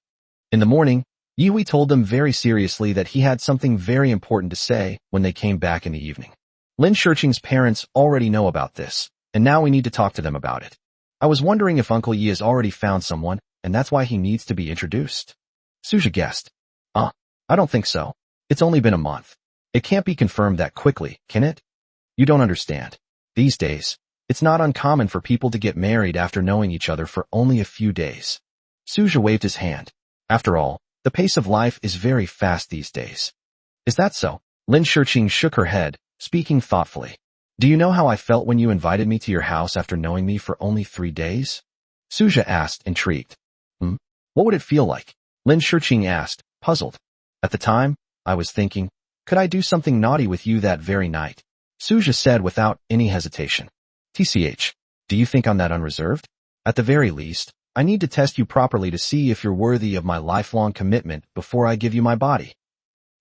In the morning, Yihui told them very seriously that he had something very important to say when they came back in the evening. Lin Shiqing's parents already know about this, and now we need to talk to them about it. I was wondering if Uncle Yi has already found someone, and that's why he needs to be introduced. Suja guessed. I don't think so. It's only been a month. It can't be confirmed that quickly, can it? You don't understand. These days, it's not uncommon for people to get married after knowing each other for only a few days. Suja waved his hand. After all, the pace of life is very fast these days. Is that so? Lin Shiqing shook her head, speaking thoughtfully. Do you know how I felt when you invited me to your house after knowing me for only 3 days? Suja asked, intrigued. What would it feel like? Lin Shiqing asked, puzzled. At the time, I was thinking, could I do something naughty with you that very night? Suja said without any hesitation. TCH, do you think I'm that unreserved? At the very least, I need to test you properly to see if you're worthy of my lifelong commitment before I give you my body.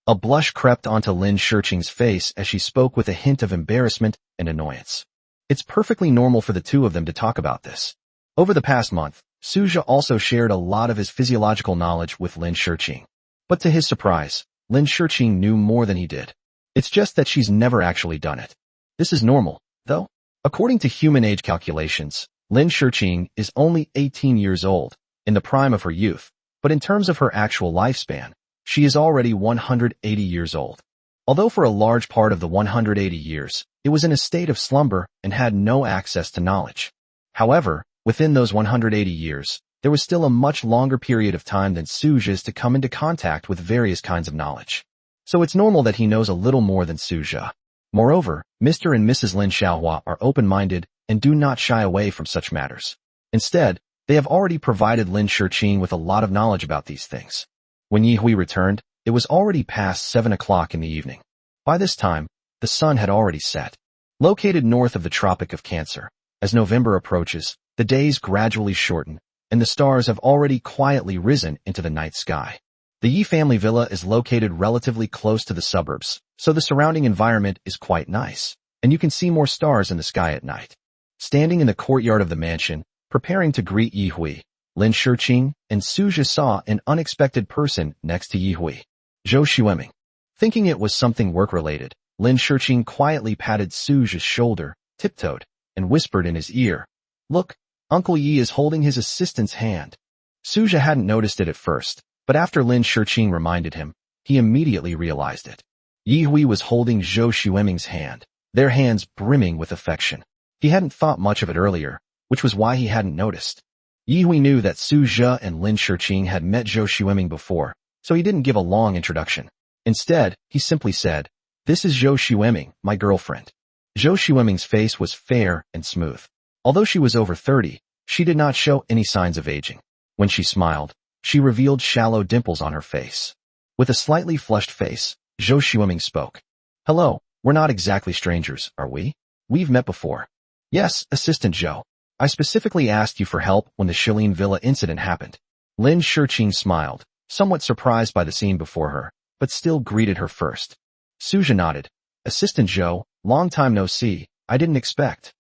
A blush crept onto Lin Shiqing's face as she spoke with a hint of embarrassment and annoyance. It's perfectly normal for the two of them to talk about this. Over the past month, Suja also shared a lot of his physiological knowledge with Lin Shiqing. But to his surprise, Lin Shiqing knew more than he did. It's just that she's never actually done it. This is normal, though. According to human age calculations, Lin Shiqing is only 18 years old, in the prime of her youth, but in terms of her actual lifespan, she is already 180 years old. Although for a large part of the 180 years, it was in a state of slumber and had no access to knowledge. However, within those 180 years, there was still a much longer period of time than Suja's to come into contact with various kinds of knowledge. So it's normal that he knows a little more than Suja. Moreover, Mr. and Mrs. Lin Xiaohua are open-minded and do not shy away from such matters. Instead, they have already provided Lin Shiqing with a lot of knowledge about these things. When Yihui returned, it was already past 7 o'clock in the evening. By this time, the sun had already set. Located north of the Tropic of Cancer, as November approaches, the days gradually shorten, and the stars have already quietly risen into the night sky. The Yi family villa is located relatively close to the suburbs, so the surrounding environment is quite nice, and you can see more stars in the sky at night. Standing in the courtyard of the mansion, preparing to greet Yihui, Lin Shiqing and Suja saw an unexpected person next to Yihui. Zhou Xueming. Thinking it was something work-related, Lin Shiqing quietly patted Suja's shoulder, tiptoed, and whispered in his ear, "Look, Uncle Yi is holding his assistant's hand." Suja hadn't noticed it at first, but after Lin Shiqing reminded him, he immediately realized it. Yihui was holding Zhou Xueming's hand, their hands brimming with affection. He hadn't thought much of it earlier, which was why he hadn't noticed. Yihui knew that Suja and Lin Shiqing had met Zhou Xueming before, so he didn't give a long introduction. Instead, he simply said, "This is Zhou Xueming, my girlfriend." Zhou Xueming's face was fair and smooth. Although she was over 30, she did not show any signs of aging. When she smiled, she revealed shallow dimples on her face. With a slightly flushed face, Zhou Xueming spoke. "Hello, we're not exactly strangers, are we? We've met before." "Yes, Assistant Zhou. I specifically asked you for help when the Shilin Villa incident happened." Lin Shiqing smiled, somewhat surprised by the scene before her, but still greeted her first. Suja nodded. "Assistant Zhou, long time no see, I didn't expect."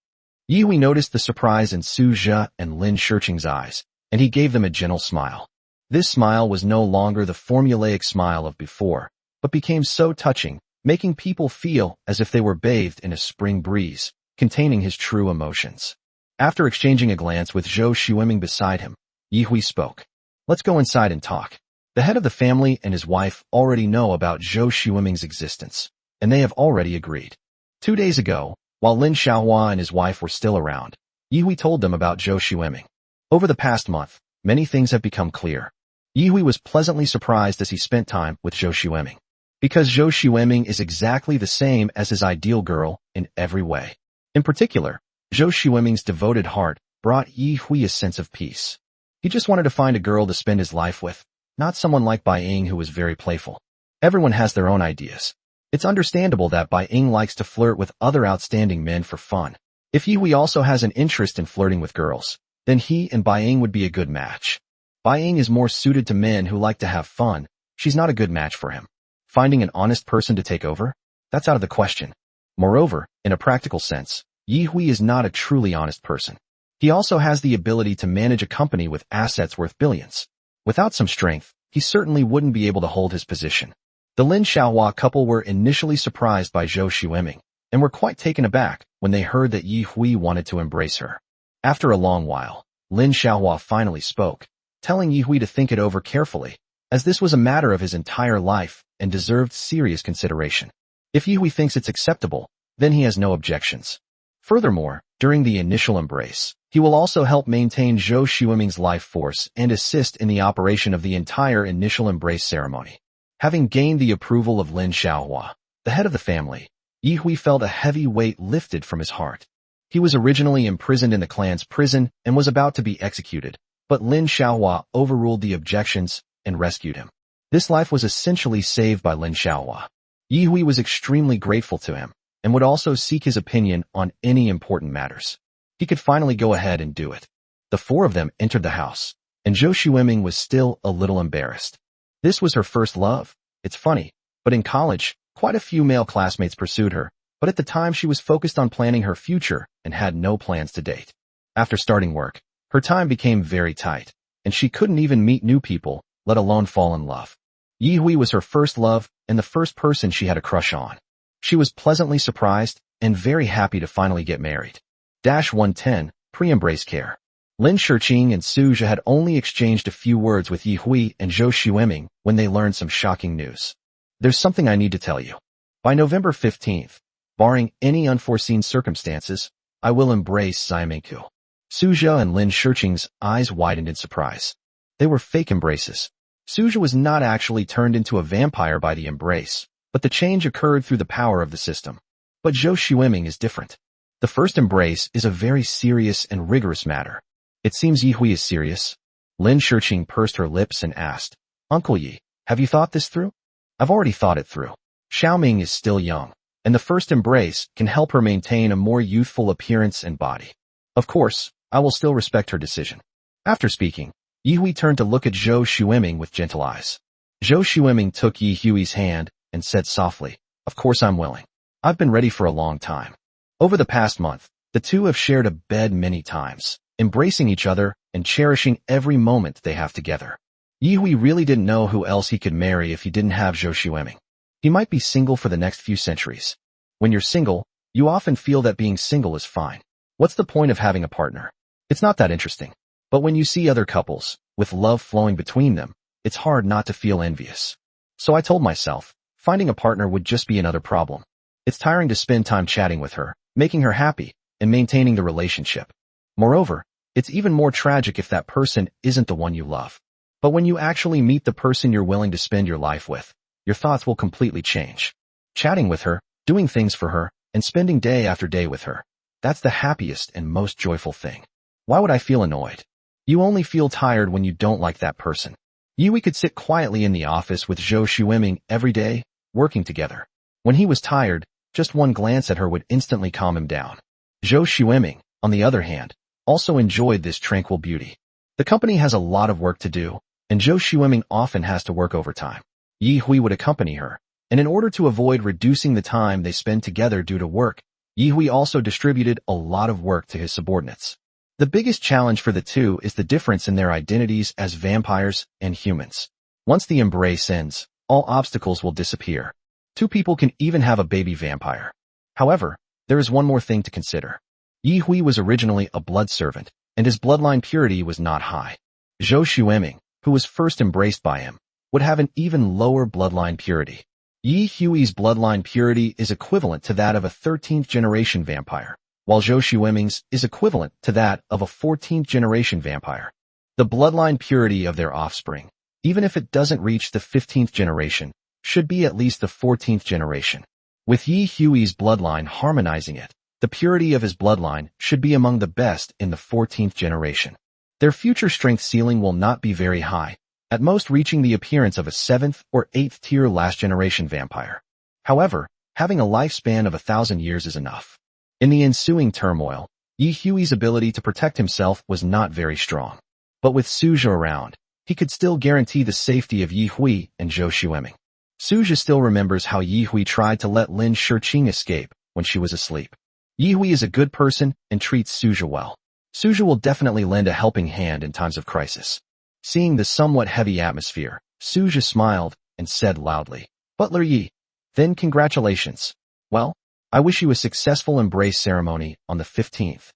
Yihui noticed the surprise in Suja and Lin Shiqing's eyes, and he gave them a gentle smile. This smile was no longer the formulaic smile of before, but became so touching, making people feel as if they were bathed in a spring breeze, containing his true emotions. After exchanging a glance with Zhou Xueming beside him, Yihui spoke. "Let's go inside and talk." The head of the family and his wife already know about Zhou Xueming's existence, and they have already agreed. 2 days ago, while Lin Xiaohua and his wife were still around, Yihui told them about Zhou Xueming. Over the past month, many things have become clear. Yihui was pleasantly surprised as he spent time with Zhou Xueming. Because Zhou Xueming is exactly the same as his ideal girl in every way. In particular, Zhou Xueming's devoted heart brought Yi Hui a sense of peace. He just wanted to find a girl to spend his life with, not someone like Bai Ying who was very playful. Everyone has their own ideas. It's understandable that Bai Ying likes to flirt with other outstanding men for fun. If Yi Hui also has an interest in flirting with girls, then he and Bai Ying would be a good match. Bai Ying is more suited to men who like to have fun. She's not a good match for him. Finding an honest person to take over? That's out of the question. Moreover, in a practical sense, Yi Hui is not a truly honest person. He also has the ability to manage a company with assets worth billions. Without some strength, he certainly wouldn't be able to hold his position. The Lin Xiaohua couple were initially surprised by Zhou Xueming, and were quite taken aback when they heard that Yi Hui wanted to embrace her. After a long while, Lin Xiaohua finally spoke, telling Yi Hui to think it over carefully, as this was a matter of his entire life and deserved serious consideration. If Yi Hui thinks it's acceptable, then he has no objections. Furthermore, during the initial embrace, he will also help maintain Zhou Xueming's life force and assist in the operation of the entire initial embrace ceremony. Having gained the approval of Lin Xiaohua, the head of the family, Yi Hui felt a heavy weight lifted from his heart. He was originally imprisoned in the clan's prison and was about to be executed, but Lin Xiaohua overruled the objections and rescued him. This life was essentially saved by Lin Xiaohua. Yi Hui was extremely grateful to him, and would also seek his opinion on any important matters. He could finally go ahead and do it. The four of them entered the house, and Zhou Xueming was still a little embarrassed. This was her first love. It's funny, but in college, quite a few male classmates pursued her, but at the time she was focused on planning her future and had no plans to date. After starting work, her time became very tight, and she couldn't even meet new people, let alone fall in love. Yi Hui was her first love and the first person she had a crush on. She was pleasantly surprised and very happy to finally get married. 110, Pre-Embrace Care. Lin Shiqing and Su Zhe had only exchanged a few words with Yi Hui and Zhou Xueming when they learned some shocking news. There's something I need to tell you. By November 15th, barring any unforeseen circumstances, I will embrace Xiaomingku. Su Zhe and Lin Shiqing's eyes widened in surprise. They were fake embraces. Su Zhe was not actually turned into a vampire by the embrace, but the change occurred through the power of the system. But Zhou Xueming is different. The first embrace is a very serious and rigorous matter. It seems Yi Hui is serious. Lin Shiqing pursed her lips and asked, Uncle Yi, have you thought this through? I've already thought it through. Xiaoming is still young, and the first embrace can help her maintain a more youthful appearance and body. Of course, I will still respect her decision. After speaking, Yi Hui turned to look at Zhou Xueming with gentle eyes. Zhou Xueming took Yi Hui's hand and said softly, Of course I'm willing. I've been ready for a long time. Over the past month, the two have shared a bed many times, embracing each other and cherishing every moment they have together. Yi Hui really didn't know who else he could marry if he didn't have Zhou Xueming. He might be single for the next few centuries. When you're single, you often feel that being single is fine. What's the point of having a partner? It's not that interesting. But when you see other couples, with love flowing between them, it's hard not to feel envious. So I told myself, finding a partner would just be another problem. It's tiring to spend time chatting with her, making her happy, and maintaining the relationship. Moreover, it's even more tragic if that person isn't the one you love. But when you actually meet the person you're willing to spend your life with, your thoughts will completely change. Chatting with her, doing things for her, and spending day after day with her. That's the happiest and most joyful thing. Why would I feel annoyed? You only feel tired when you don't like that person. Yi Hui could sit quietly in the office with Zhou Xueming every day, working together. When he was tired, just one glance at her would instantly calm him down. Zhou Xueming, on the other hand, also enjoyed this tranquil beauty. The company has a lot of work to do, and Zhou Xueming often has to work overtime. Yi Hui would accompany her, and in order to avoid reducing the time they spend together due to work, Yi Hui also distributed a lot of work to his subordinates. The biggest challenge for the two is the difference in their identities as vampires and humans. Once the embrace ends, all obstacles will disappear. Two people can even have a baby vampire. However, there is one more thing to consider. Yi Hui was originally a blood servant, and his bloodline purity was not high. Zhou Xueming, who was first embraced by him, would have an even lower bloodline purity. Yi Hui's bloodline purity is equivalent to that of a 13th generation vampire, while Zhou Xueming's is equivalent to that of a 14th generation vampire. The bloodline purity of their offspring, even if it doesn't reach the 15th generation, should be at least the 14th generation. With Yi Hui's bloodline harmonizing it, The purity of his bloodline should be among the best in the 14th generation. Their future strength ceiling will not be very high, at most reaching the appearance of a 7th or 8th tier last-generation vampire. However, having a lifespan of 1,000 years is enough. In the ensuing turmoil, Yi Hui's ability to protect himself was not very strong. But with Suja around, he could still guarantee the safety of Yi Hui and Zhou Xueming. Suja still remembers how Yi Hui tried to let Lin Shiqing escape when she was asleep. Yi Hui is a good person and treats Suja well. Suja will definitely lend a helping hand in times of crisis. Seeing the somewhat heavy atmosphere, Suja smiled and said loudly, "Butler Yi, then congratulations. Well, I wish you a successful embrace ceremony on the 15th.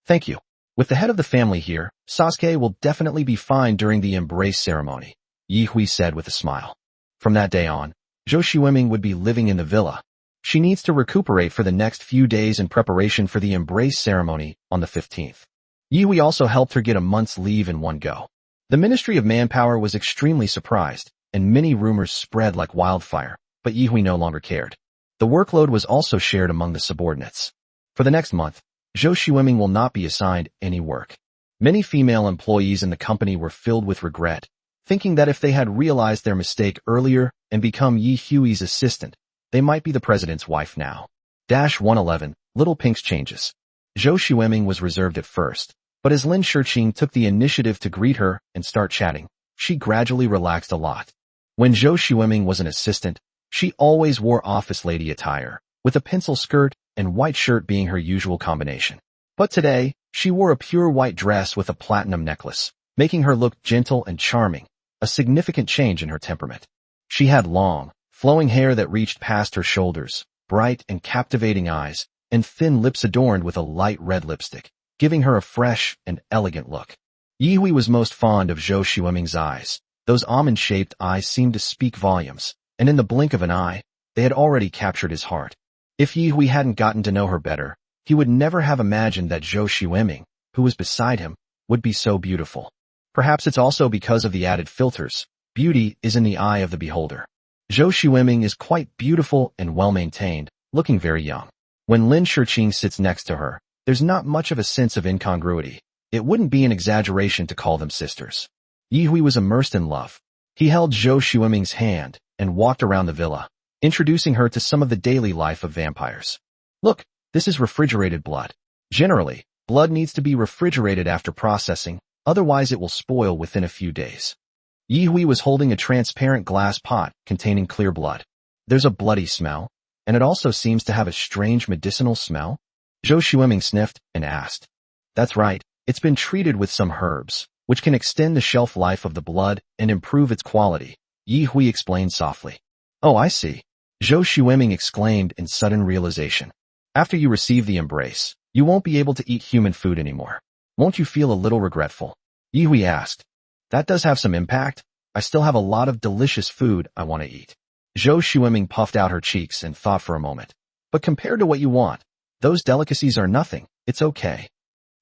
Thank you. With the head of the family here, Sasuke will definitely be fine during the embrace ceremony," Yi Hui said with a smile. From that day on, Zhou Xueming would be living in the villa. She needs to recuperate for the next few days in preparation for the embrace ceremony on the 15th. Yi Hui also helped her get a month's leave in one go. The Ministry of Manpower was extremely surprised, and many rumors spread like wildfire, but Yi Hui no longer cared. The workload was also shared among the subordinates. For the next month, Zhou Xueming will not be assigned any work. Many female employees in the company were filled with regret, thinking that if they had realized their mistake earlier and become Yi Hui's assistant, they might be the president's wife now. 111, Little Pink's changes. Zhou Xueming was reserved at first, but as Lin Shiqing took the initiative to greet her and start chatting, she gradually relaxed a lot. When Zhou Xueming was an assistant, she always wore office lady attire, with a pencil skirt and white shirt being her usual combination. But today, she wore a pure white dress with a platinum necklace, making her look gentle and charming, a significant change in her temperament. She had long, flowing hair that reached past her shoulders, bright and captivating eyes, and thin lips adorned with a light red lipstick, giving her a fresh and elegant look. Yi Hui was most fond of Zhou Xueming's eyes. Those almond-shaped eyes seemed to speak volumes, and in the blink of an eye, they had already captured his heart. If Yi Hui hadn't gotten to know her better, he would never have imagined that Zhou Xueming, who was beside him, would be so beautiful. Perhaps it's also because of the added filters. Beauty is in the eye of the beholder. Zhou Xueming is quite beautiful and well-maintained, looking very young. When Lin Shiqing sits next to her, there's not much of a sense of incongruity. It wouldn't be an exaggeration to call them sisters. Yi Hui was immersed in love. He held Zhou Xueming's hand and walked around the villa, introducing her to some of the daily life of vampires. "Look, this is refrigerated blood. Generally, blood needs to be refrigerated after processing, otherwise it will spoil within a few days." Yi Hui was holding a transparent glass pot containing clear blood. "There's a bloody smell, and it also seems to have a strange medicinal smell?" Zhou Xueming sniffed and asked. "That's right, it's been treated with some herbs, which can extend the shelf life of the blood and improve its quality," Yi Hui explained softly. "Oh, I see," Zhou Xueming exclaimed in sudden realization. "After you receive the embrace, you won't be able to eat human food anymore. Won't you feel a little regretful?" Yi Hui asked. "That does have some impact. I still have a lot of delicious food I want to eat." Zhou Xueming puffed out her cheeks and thought for a moment. "But compared to what you want, those delicacies are nothing. It's okay."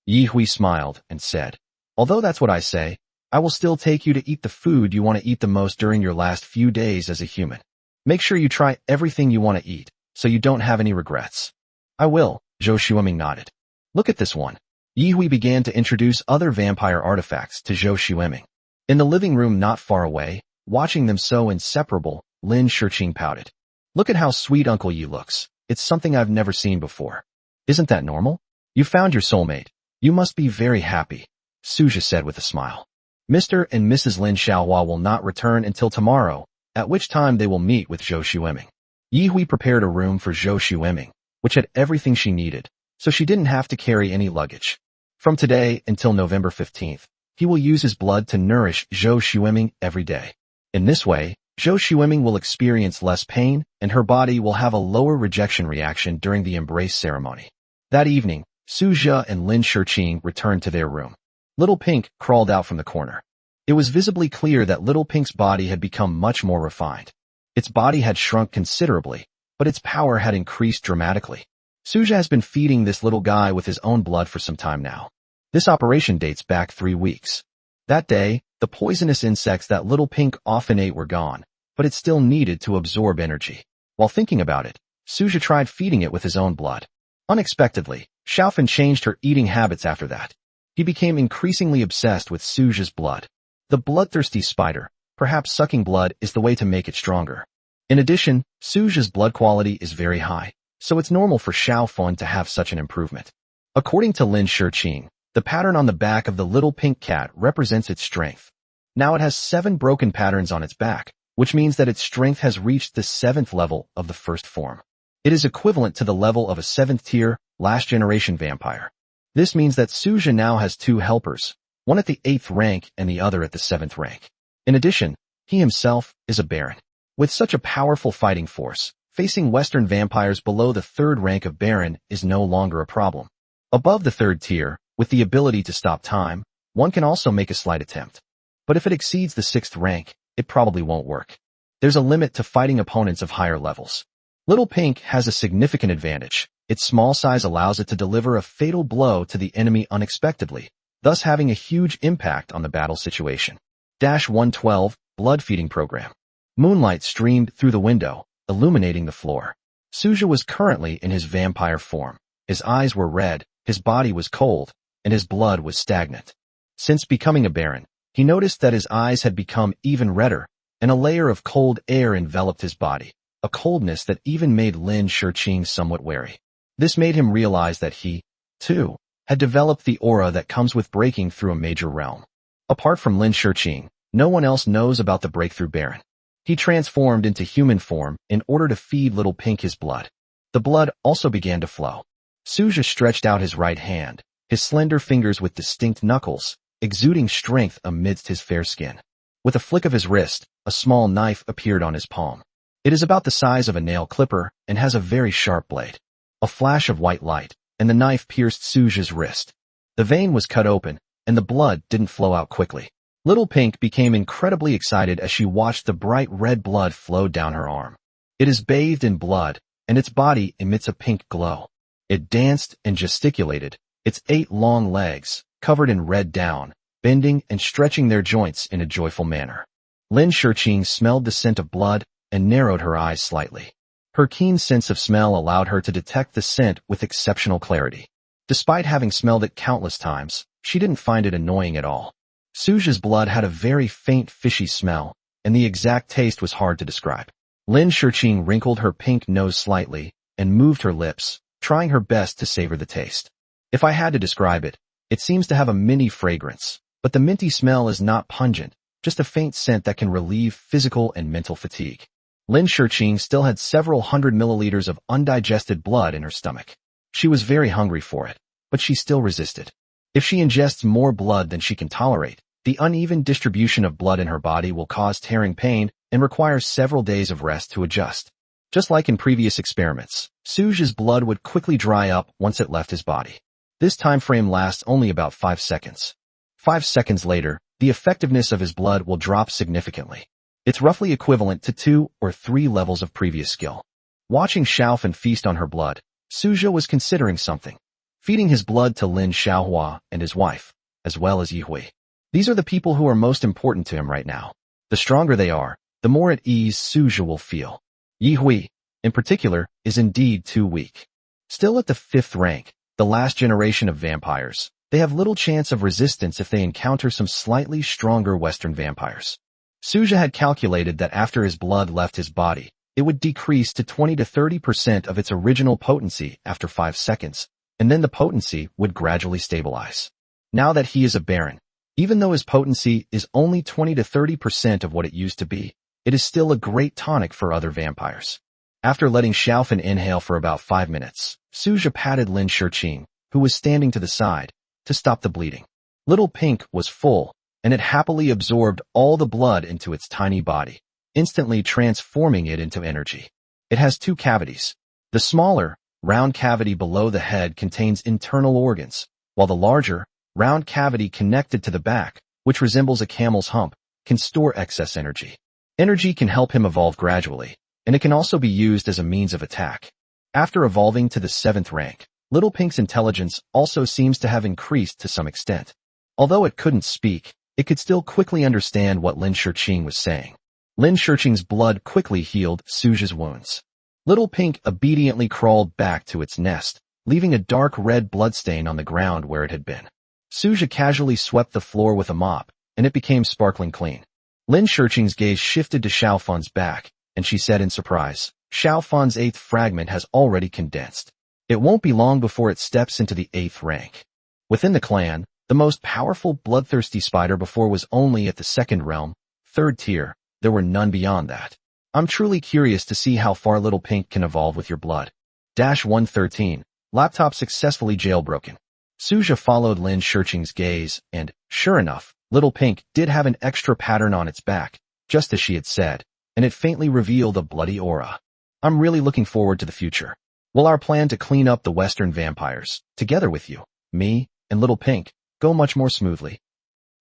Yi Hui smiled and said, "Although that's what I say, I will still take you to eat the food you want to eat the most during your last few days as a human. Make sure you try everything you want to eat, so you don't have any regrets." "I will," Zhou Xueming nodded. "Look at this one." Yi Hui began to introduce other vampire artifacts to Zhou Xueming. In the living room not far away, watching them so inseparable, Lin Shiqing pouted. "Look at how sweet Uncle Yi looks. It's something I've never seen before." "Isn't that normal? You found your soulmate. You must be very happy," Suja said with a smile. "Mr. and Mrs. Lin Xiaohua will not return until tomorrow, at which time they will meet with Zhou Xueming." Yi Hui prepared a room for Zhou Xueming, which had everything she needed, so she didn't have to carry any luggage. From today until November 15th, he will use his blood to nourish Zhou Xueming every day. In this way, Zhou Xueming will experience less pain, and her body will have a lower rejection reaction during the embrace ceremony. That evening, Suja and Lin Shiqing returned to their room. Little Pink crawled out from the corner. It was visibly clear that Little Pink's body had become much more refined. Its body had shrunk considerably, but its power had increased dramatically. Suja has been feeding this little guy with his own blood for some time now. This operation dates back 3 weeks. That day, the poisonous insects that Little Pink often ate were gone, but it still needed to absorb energy. While thinking about it, Suja tried feeding it with his own blood. Unexpectedly, Xiaofan changed her eating habits after that. He became increasingly obsessed with Suja's blood. The bloodthirsty spider, perhaps sucking blood is the way to make it stronger. In addition, Suja's blood quality is very high, so it's normal for Xiaofan to have such an improvement. According to Lin Shiqing, the pattern on the back of the little pink cat represents its strength. Now it has 7 broken patterns on its back, which means that its strength has reached the 7th level of the first form. It is equivalent to the level of a 7th tier, last generation vampire. This means that Suja now has 2 helpers, one at the 8th rank and the other at the 7th rank. In addition, he himself is a baron. With such a powerful fighting force, facing Western vampires below the 3rd rank of baron is no longer a problem. Above the 3rd tier, with the ability to stop time, one can also make a slight attempt. But if it exceeds the 6th rank, it probably won't work. There's a limit to fighting opponents of higher levels. Little Pink has a significant advantage. Its small size allows it to deliver a fatal blow to the enemy unexpectedly, thus having a huge impact on the battle situation. 112 Blood Feeding Program. Moonlight streamed through the window, illuminating the floor. Suja was currently in his vampire form. His eyes were red, his body was cold, and his blood was stagnant. Since becoming a baron, he noticed that his eyes had become even redder, and a layer of cold air enveloped his body, a coldness that even made Lin Shiqing somewhat wary. This made him realize that he, too, had developed the aura that comes with breaking through a major realm. Apart from Lin Shiqing, no one else knows about the breakthrough baron. He transformed into human form in order to feed Little Pink his blood. The blood also began to flow. Suja stretched out his right hand, his slender fingers with distinct knuckles, exuding strength amidst his fair skin. With a flick of his wrist, a small knife appeared on his palm. It is about the size of a nail clipper and has a very sharp blade. A flash of white light, and the knife pierced Suja's wrist. The vein was cut open, and the blood didn't flow out quickly. Little Pink became incredibly excited as she watched the bright red blood flow down her arm. It is bathed in blood, and its body emits a pink glow. It danced and gesticulated, its 8 long legs, covered in red down, bending and stretching their joints in a joyful manner. Lin Shiqing smelled the scent of blood and narrowed her eyes slightly. Her keen sense of smell allowed her to detect the scent with exceptional clarity. Despite having smelled it countless times, she didn't find it annoying at all. Suja's blood had a very faint fishy smell, and the exact taste was hard to describe. Lin Shiqing wrinkled her pink nose slightly and moved her lips, trying her best to savor the taste. If I had to describe it, it seems to have a mini fragrance, but the minty smell is not pungent, just a faint scent that can relieve physical and mental fatigue. Lin Shiqing still had several 100 milliliters of undigested blood in her stomach. She was very hungry for it, but she still resisted. If she ingests more blood than she can tolerate, the uneven distribution of blood in her body will cause tearing pain and require several days of rest to adjust. Just like in previous experiments, Suja's blood would quickly dry up once it left his body. This time frame lasts only about 5 seconds. 5 seconds later, the effectiveness of his blood will drop significantly. It's roughly equivalent to 2 or 3 levels of previous skill. Watching Xiaofan feast on her blood, Suja was considering something. Feeding his blood to Lin Xiaohua and his wife, as well as Yihui. These are the people who are most important to him right now. The stronger they are, the more at ease Suja will feel. Yihui, in particular, is indeed too weak. Still at the 5th rank, the last generation of vampires, they have little chance of resistance if they encounter some slightly stronger Western vampires. Suja had calculated that after his blood left his body, it would decrease to 20 to 30% of its original potency after 5 seconds, and then the potency would gradually stabilize. Now that he is a baron, even though his potency is only 20 to 30% of what it used to be, it is still a great tonic for other vampires. After letting Xiaofan inhale for about 5 minutes, Suja patted Lin Shiqing, who was standing to the side, to stop the bleeding. Little Pink was full, and it happily absorbed all the blood into its tiny body, instantly transforming it into energy. It has 2 cavities. The smaller, round cavity below the head contains internal organs, while the larger, round cavity connected to the back, which resembles a camel's hump, can store excess energy. Energy can help him evolve gradually, and it can also be used as a means of attack. After evolving to the 7th rank, Little Pink's intelligence also seems to have increased to some extent. Although it couldn't speak, it could still quickly understand what Lin Shiqing was saying. Lin Shiqing's blood quickly healed Suja's wounds. Little Pink obediently crawled back to its nest, leaving a dark red bloodstain on the ground where it had been. Suja casually swept the floor with a mop, and it became sparkling clean. Lin Shirqing's gaze shifted to Xiaofan's back, and she said in surprise, Xiaofan's 8th fragment has already condensed. It won't be long before it steps into the 8th rank. Within the clan, the most powerful bloodthirsty spider before was only at the 2nd realm, 3rd tier. There were none beyond that. I'm truly curious to see how far Little Pink can evolve with your blood. 113. Laptop successfully jailbroken. Suja followed Lin Shirqing's gaze, and, sure enough, Little Pink did have an extra pattern on its back, just as she had said, and it faintly revealed a bloody aura. I'm really looking forward to the future. Will our plan to clean up the Western vampires, together with you, me, and Little Pink, go much more smoothly?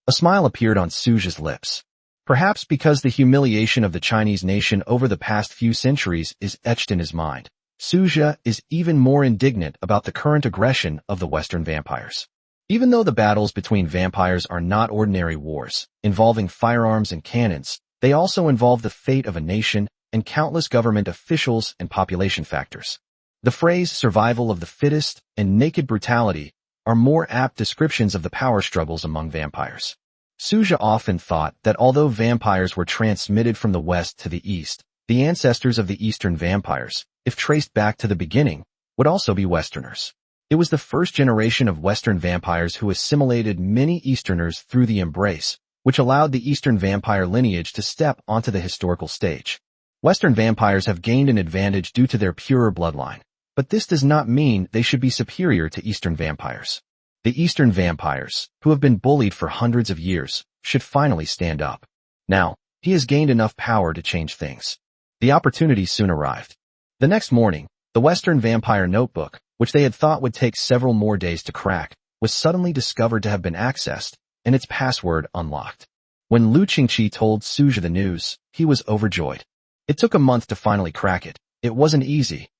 A smile appeared on Suja's lips. Perhaps because the humiliation of the Chinese nation over the past few centuries is etched in his mind, Suja is even more indignant about the current aggression of the Western vampires. Even though the battles between vampires are not ordinary wars, involving firearms and cannons, they also involve the fate of a nation and countless government officials and population factors. The phrase survival of the fittest and naked brutality are more apt descriptions of the power struggles among vampires. Suja often thought that although vampires were transmitted from the west to the east, the ancestors of the eastern vampires, if traced back to the beginning, would also be Westerners. It was the first generation of Western vampires who assimilated many Easterners through the embrace, which allowed the Eastern vampire lineage to step onto the historical stage. Western vampires have gained an advantage due to their purer bloodline, but this does not mean they should be superior to Eastern vampires. The Eastern vampires, who have been bullied for hundreds of years, should finally stand up. Now, he has gained enough power to change things. The opportunity soon arrived. The next morning, the Western vampire notebook, which they had thought would take several more days to crack, was suddenly discovered to have been accessed, and its password unlocked. When Lu Qingqi told Suja the news, he was overjoyed. It took a month to finally crack it. It wasn't easy.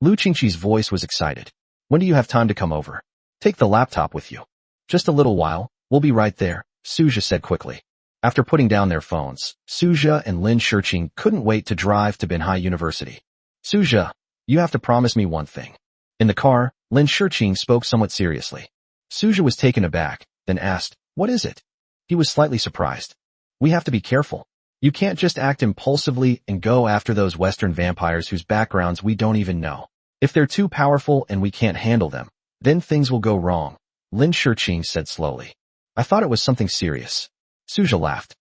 Lu Qingqi's voice was excited. When do you have time to come over? Take the laptop with you. Just a little while, we'll be right there, Suja said quickly. After putting down their phones, Suja and Lin Shirqing couldn't wait to drive to Benhai University. Suja, you have to promise me one thing. In the car, Lin Shirqing spoke somewhat seriously. Suja was taken aback, then asked, what is it? He was slightly surprised. We have to be careful. You can't just act impulsively and go after those Western vampires whose backgrounds we don't even know. If they're too powerful and we can't handle them, then things will go wrong, Lin Shirqing said slowly. I thought it was something serious. Suja laughed.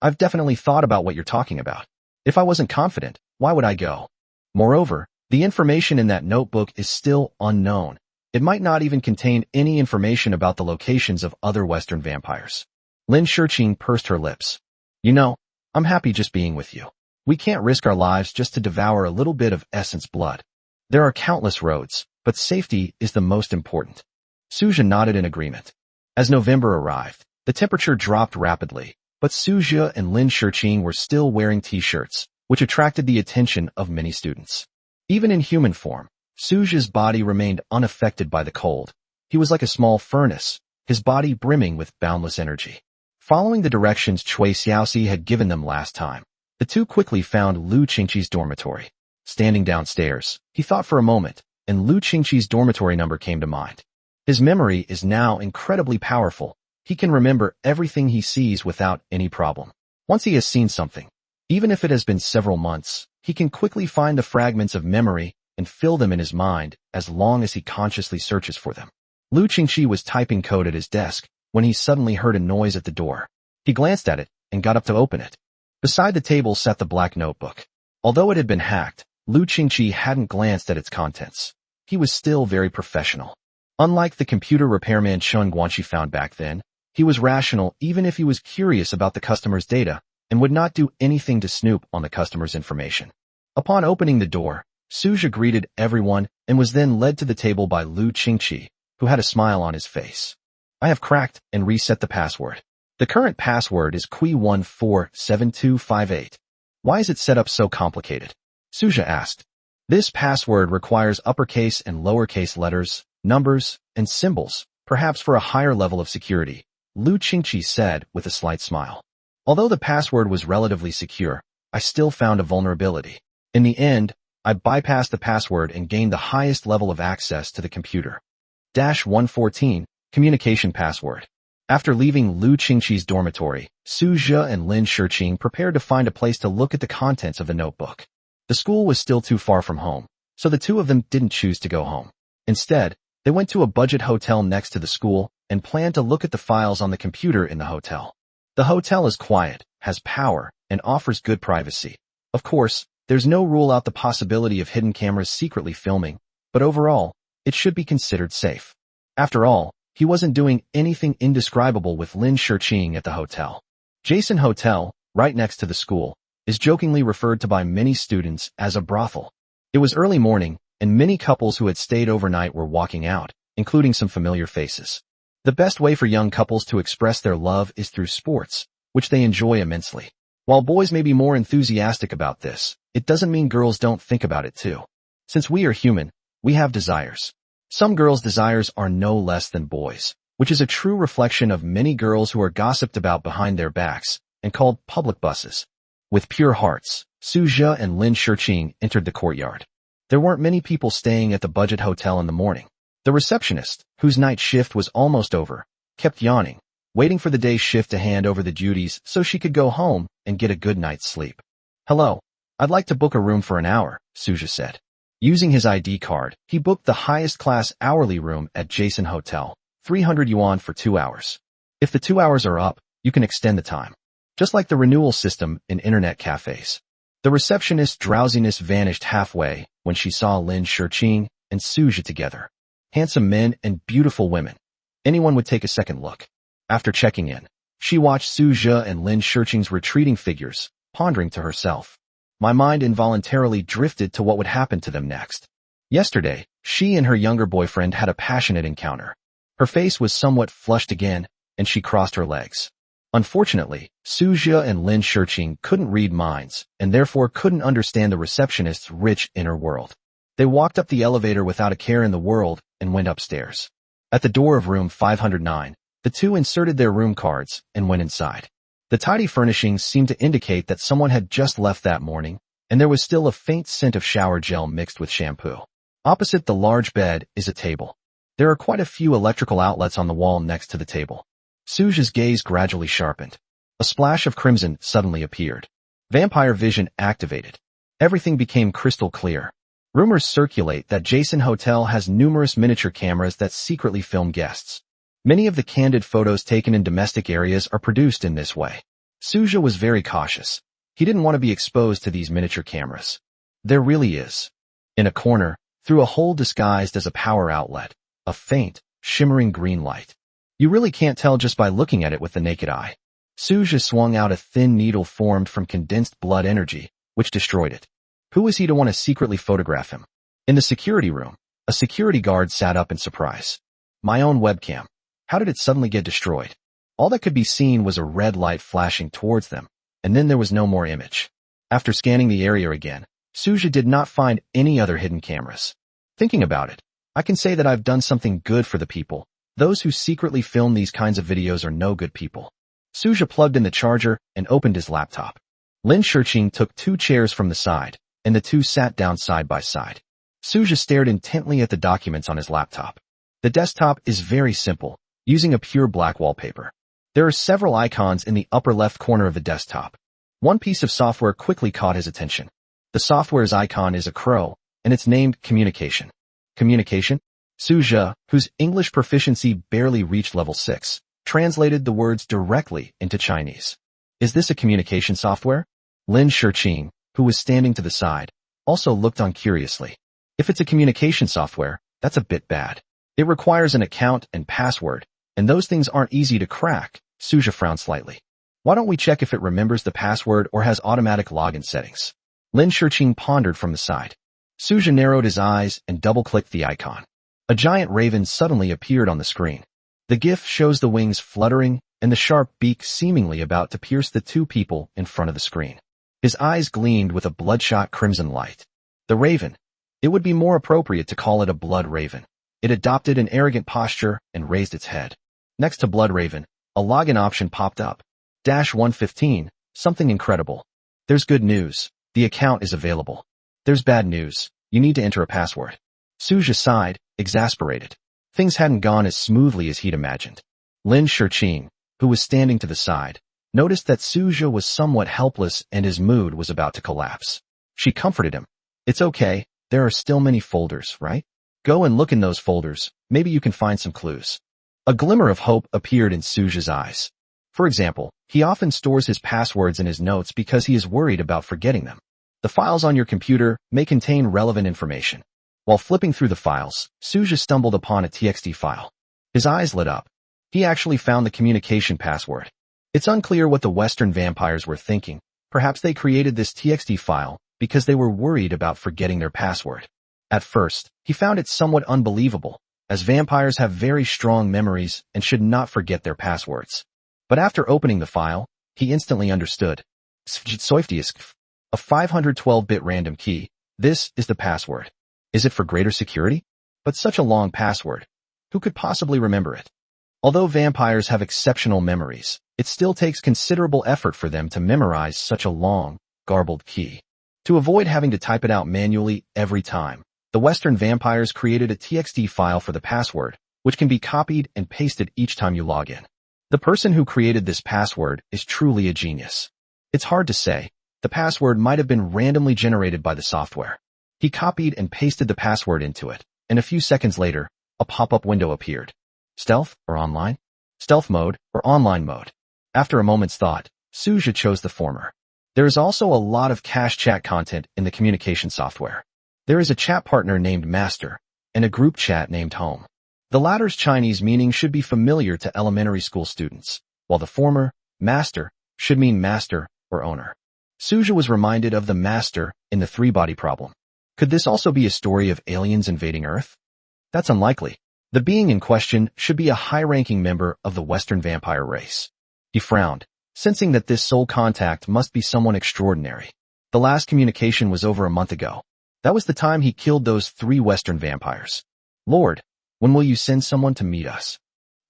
I've definitely thought about what you're talking about. If I wasn't confident, why would I go? Moreover, the information in that notebook is still unknown. It might not even contain any information about the locations of other Western vampires. Lin Shirqing pursed her lips. You know, I'm happy just being with you. We can't risk our lives just to devour a little bit of Essence blood. There are countless roads, but safety is the most important. Suja nodded in agreement. As November arrived, the temperature dropped rapidly, but Suja and Lin Shirqing were still wearing t-shirts, which attracted the attention of many students. Even in human form, Suja's body remained unaffected by the cold. He was like a small furnace, his body brimming with boundless energy. Following the directions Cui Xiaoxi had given them last time, the two quickly found Lu Qingqi's dormitory. Standing downstairs, he thought for a moment, and Lu Qingqi's dormitory number came to mind. His memory is now incredibly powerful. He can remember everything he sees without any problem. Once he has seen something, even if it has been several months, he can quickly find the fragments of memory and fill them in his mind as long as he consciously searches for them. Lu Qingqi was typing code at his desk when he suddenly heard a noise at the door. He glanced at it and got up to open it. Beside the table sat the black notebook. Although it had been hacked, Lu Qingqi hadn't glanced at its contents. He was still very professional. Unlike the computer repairman Chen Guanqi found back then, he was rational even if he was curious about the customer's data and would not do anything to snoop on the customer's information. Upon opening the door, Suja greeted everyone and was then led to the table by Lu Qingqi, who had a smile on his face. I have cracked and reset the password. The current password is Qui147258. Why is it set up so complicated? Suja asked. This password requires uppercase and lowercase letters, numbers, and symbols, perhaps for a higher level of security, Lu Qingqi said with a slight smile. Although the password was relatively secure, I still found a vulnerability. In the end, I bypassed the password and gained the highest level of access to the computer. Dash 114, communication password. After leaving Lu Qingqi's dormitory, Su Zhe and Lin Shiqing prepared to find a place to look at the contents of the notebook. The school was still too far from home, so the two of them didn't choose to go home. Instead, they went to a budget hotel next to the school and planned to look at the files on the computer in the hotel. The hotel is quiet, has power, and offers good privacy. Of course, there's no rule out the possibility of hidden cameras secretly filming, but overall, it should be considered safe. After all, he wasn't doing anything indescribable with Lin Shiqing at the hotel. Jason Hotel, right next to the school, is jokingly referred to by many students as a brothel. It was early morning, and many couples who had stayed overnight were walking out, including some familiar faces. The best way for young couples to express their love is through sports, which they enjoy immensely. While boys may be more enthusiastic about this, it doesn't mean girls don't think about it too. Since we are human, we have desires. Some girls' desires are no less than boys', which is a true reflection of many girls who are gossiped about behind their backs and called public busses. With pure hearts, Su Zhe and Lin Shiqing entered the courtyard. There weren't many people staying at the budget hotel in the morning. The receptionist, whose night shift was almost over, kept yawning, waiting for the day's shift to hand over the duties so she could go home and get a good night's sleep. "Hello, I'd like to book a room for an hour," Su Zhe said. Using his ID card, he booked the highest class hourly room at Jason Hotel, 300 yuan for 2 hours. If the 2 hours are up, you can extend the time. Just like the renewal system in internet cafes. The receptionist's drowsiness vanished halfway when she saw Lin Shiqing and Su Zhe together. Handsome men and beautiful women. Anyone would take a second look. After checking in, she watched Su Zhe and Lin Shiqing's retreating figures, pondering to herself. My mind involuntarily drifted to what would happen to them next. Yesterday, she and her younger boyfriend had a passionate encounter. Her face was somewhat flushed again, and she crossed her legs. Unfortunately, Su Zhe and Lin Shiqing couldn't read minds, and therefore couldn't understand the receptionist's rich inner world. They walked up the elevator without a care in the world and went upstairs. At the door of room 509, the two inserted their room cards and went inside. The tidy furnishings seemed to indicate that someone had just left that morning, and there was still a faint scent of shower gel mixed with shampoo. Opposite the large bed is a table. There are quite a few electrical outlets on the wall next to the table. Su Zhe's gaze gradually sharpened. A splash of crimson suddenly appeared. Vampire vision activated. Everything became crystal clear. Rumors circulate that Jason Hotel has numerous miniature cameras that secretly film guests. Many of the candid photos taken in domestic areas are produced in this way. Su Zhe was very cautious. He didn't want to be exposed to these miniature cameras. There really is. In a corner, through a hole disguised as a power outlet, a faint, shimmering green light. You really can't tell just by looking at it with the naked eye. Su Zhe swung out a thin needle formed from condensed blood energy, which destroyed it. Who was he to want to secretly photograph him? In the security room, a security guard sat up in surprise. My own webcam. How did it suddenly get destroyed? All that could be seen was a red light flashing towards them, and then there was no more image. After scanning the area again, Su Zhe did not find any other hidden cameras. Thinking about it, I can say that I've done something good for the people. Those who secretly film these kinds of videos are no good people. Su Zhe plugged in the charger and opened his laptop. Lin Shiqing took 2 chairs from the side, and the two sat down side by side. Su Zhe stared intently at the documents on his laptop. The desktop is very simple, using a pure black wallpaper. There are several icons in the upper left corner of the desktop. One piece of software quickly caught his attention. The software's icon is a crow, and it's named Communication. Communication? Su Zhe, whose English proficiency barely reached level 6, translated the words directly into Chinese. Is this a communication software? Lin Shiqing, who was standing to the side, also looked on curiously. If it's a communication software, that's a bit bad. It requires an account and password, and those things aren't easy to crack. Su Zhe frowned slightly. Why don't we check if it remembers the password or has automatic login settings? Lin Shiqing pondered from the side. Su Zhe narrowed his eyes and double-clicked the icon. A giant raven suddenly appeared on the screen. The GIF shows the wings fluttering and the sharp beak seemingly about to pierce the 2 people in front of the screen. His eyes gleamed with a bloodshot crimson light. The raven. It would be more appropriate to call it a blood raven. It adopted an arrogant posture and raised its head. Next to blood raven, a login option popped up. Dash 115, something incredible. There's good news. The account is available. There's bad news. You need to enter a password. Suja sighed, exasperated. Things hadn't gone as smoothly as he'd imagined. Lin Shiqing, who was standing to the side, noticed that Suja was somewhat helpless and his mood was about to collapse. She comforted him. It's okay, there are still many folders, right? Go and look in those folders, maybe you can find some clues. A glimmer of hope appeared in Suja's eyes. For example, he often stores his passwords in his notes because he is worried about forgetting them. The files on your computer may contain relevant information. While flipping through the files, Suja stumbled upon a TXT file. His eyes lit up. He actually found the communication password. It's unclear what the Western vampires were thinking. Perhaps they created this TXT file because they were worried about forgetting their password. At first, he found it somewhat unbelievable, as vampires have very strong memories and should not forget their passwords. But after opening the file, he instantly understood. A 512-bit random key. This is the password. Is it for greater security? But such a long password. Who could possibly remember it? Although vampires have exceptional memories, it still takes considerable effort for them to memorize such a long, garbled key. To avoid having to type it out manually every time, the Western vampires created a TXT file for the password, which can be copied and pasted each time you log in. The person who created this password is truly a genius. It's hard to say. The password might have been randomly generated by the software. He copied and pasted the password into it, and a few seconds later, a pop-up window appeared. Stealth or online? Stealth mode or online mode? After a moment's thought, Suja chose the former. There is also a lot of cache chat content in the communication software. There is a chat partner named Master, and a group chat named Home. The latter's Chinese meaning should be familiar to elementary school students, while the former, Master, should mean master or owner. Suja was reminded of the Master in the three-body problem. Could this also be a story of aliens invading Earth? That's unlikely. The being in question should be a high-ranking member of the Western vampire race. He frowned, sensing that this soul contact must be someone extraordinary. The last communication was over a month ago. That was the time he killed those 3 Western vampires. Lord, when will you send someone to meet us?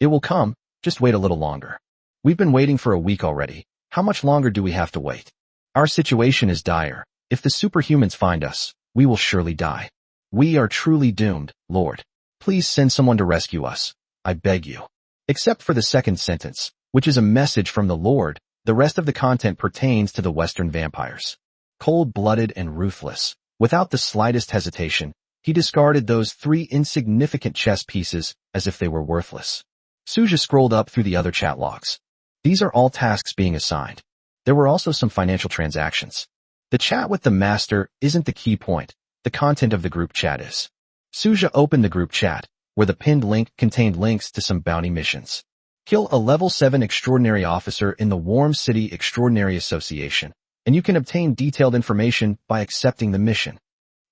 It will come, just wait a little longer. We've been waiting for a week already. How much longer do we have to wait? Our situation is dire. If the superhumans find us, we will surely die. We are truly doomed, Lord. Please send someone to rescue us. I beg you. Except for the second sentence, which is a message from the Lord, the rest of the content pertains to the Western vampires. Cold-blooded and ruthless, without the slightest hesitation, he discarded those 3 insignificant chess pieces as if they were worthless. Suja scrolled up through the other chat logs. These are all tasks being assigned. There were also some financial transactions. The chat with the master isn't the key point. The content of the group chat is. Suja opened the group chat, where the pinned link contained links to some bounty missions. Kill a level 7 extraordinary officer in the Warm City Extraordinary Association, and you can obtain detailed information by accepting the mission.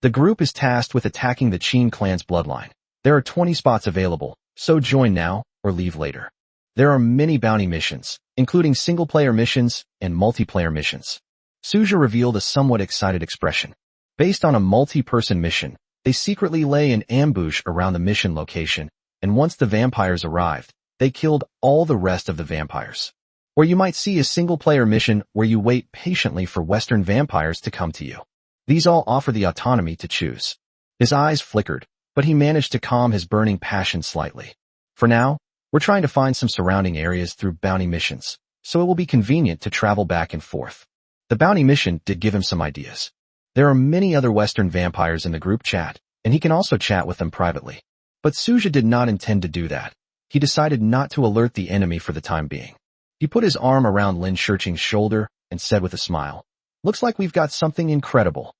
The group is tasked with attacking the Qin clan's bloodline. There are 20 spots available, so join now or leave later. There are many bounty missions, including single-player missions and multiplayer missions. Suja revealed a somewhat excited expression. Based on a multi-person mission, they secretly lay an ambush around the mission location, and once the vampires arrived, they killed all the rest of the vampires. Or you might see a single-player mission where you wait patiently for Western vampires to come to you. These all offer the autonomy to choose. His eyes flickered, but he managed to calm his burning passion slightly. For now, we're trying to find some surrounding areas through bounty missions, so it will be convenient to travel back and forth. The bounty mission did give him some ideas. There are many other Western vampires in the group chat, and he can also chat with them privately. But Suja did not intend to do that. He decided not to alert the enemy for the time being. He put his arm around Lin Shiqing's shoulder and said with a smile, "Looks like we've got something incredible."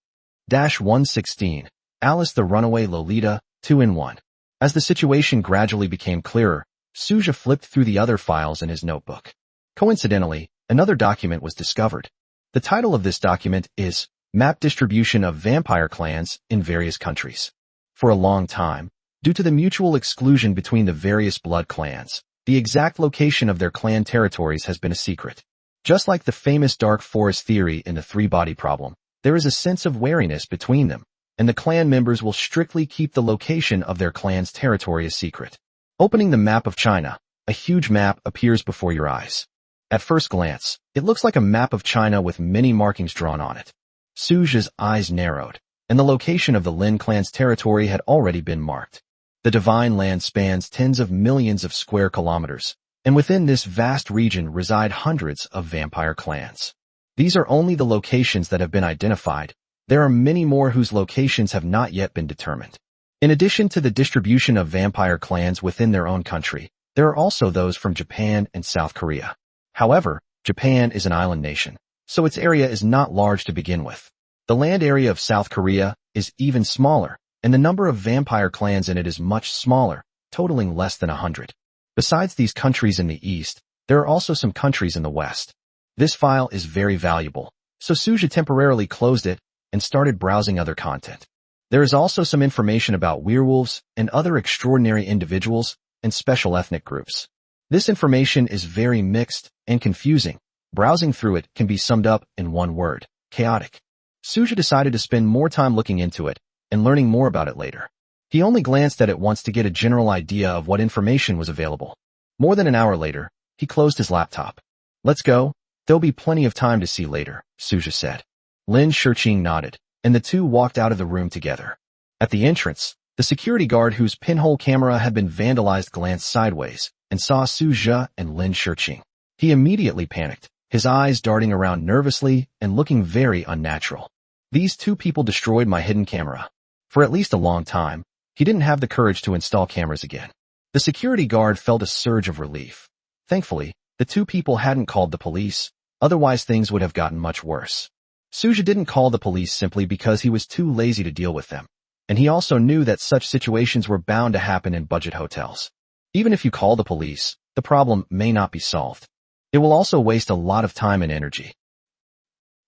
116. Alice the Runaway Lolita, 2-in-1. As the situation gradually became clearer, Suja flipped through the other files in his notebook. Coincidentally, another document was discovered. The title of this document is Map Distribution of Vampire Clans in Various Countries. For a long time, due to the mutual exclusion between the various blood clans, the exact location of their clan territories has been a secret. Just like the famous Dark Forest theory in the three-body problem, there is a sense of wariness between them, and the clan members will strictly keep the location of their clan's territory a secret. Opening the map of China, a huge map appears before your eyes. At first glance, it looks like a map of China with many markings drawn on it. Suja's eyes narrowed. and the location of the Lin clan's territory had already been marked. The Divine Land spans tens of millions of square kilometers, and within this vast region reside hundreds of vampire clans. These are only the locations that have been identified. There are many more whose locations have not yet been determined. In addition to the distribution of vampire clans within their own country, there are also those from Japan and South Korea. However, Japan is an island nation, so its area is not large to begin with. The land area of South Korea is even smaller, and the number of vampire clans in it is much smaller, totaling less than 100. Besides these countries in the east, there are also some countries in the west. This file is very valuable, so Suja temporarily closed it and started browsing other content. There is also some information about werewolves and other extraordinary individuals and special ethnic groups. This information is very mixed and confusing. Browsing through it can be summed up in one word: chaotic. Suja decided to spend more time looking into it and learning more about it later. He only glanced at it once to get a general idea of what information was available. More than an hour later, he closed his laptop. "Let's go. There'll be plenty of time to see later," Suja said. Lin Shiqing nodded, and the two walked out of the room together. At the entrance, the security guard whose pinhole camera had been vandalized glanced sideways and saw Suja and Lin Shiqing. He immediately panicked, his eyes darting around nervously and looking very unnatural. "These two people destroyed my hidden camera." For at least a long time, he didn't have the courage to install cameras again. The security guard felt a surge of relief. Thankfully, the two people hadn't called the police, otherwise things would have gotten much worse. Suja didn't call the police simply because he was too lazy to deal with them, and he also knew that such situations were bound to happen in budget hotels. Even if you call the police, the problem may not be solved. It will also waste a lot of time and energy.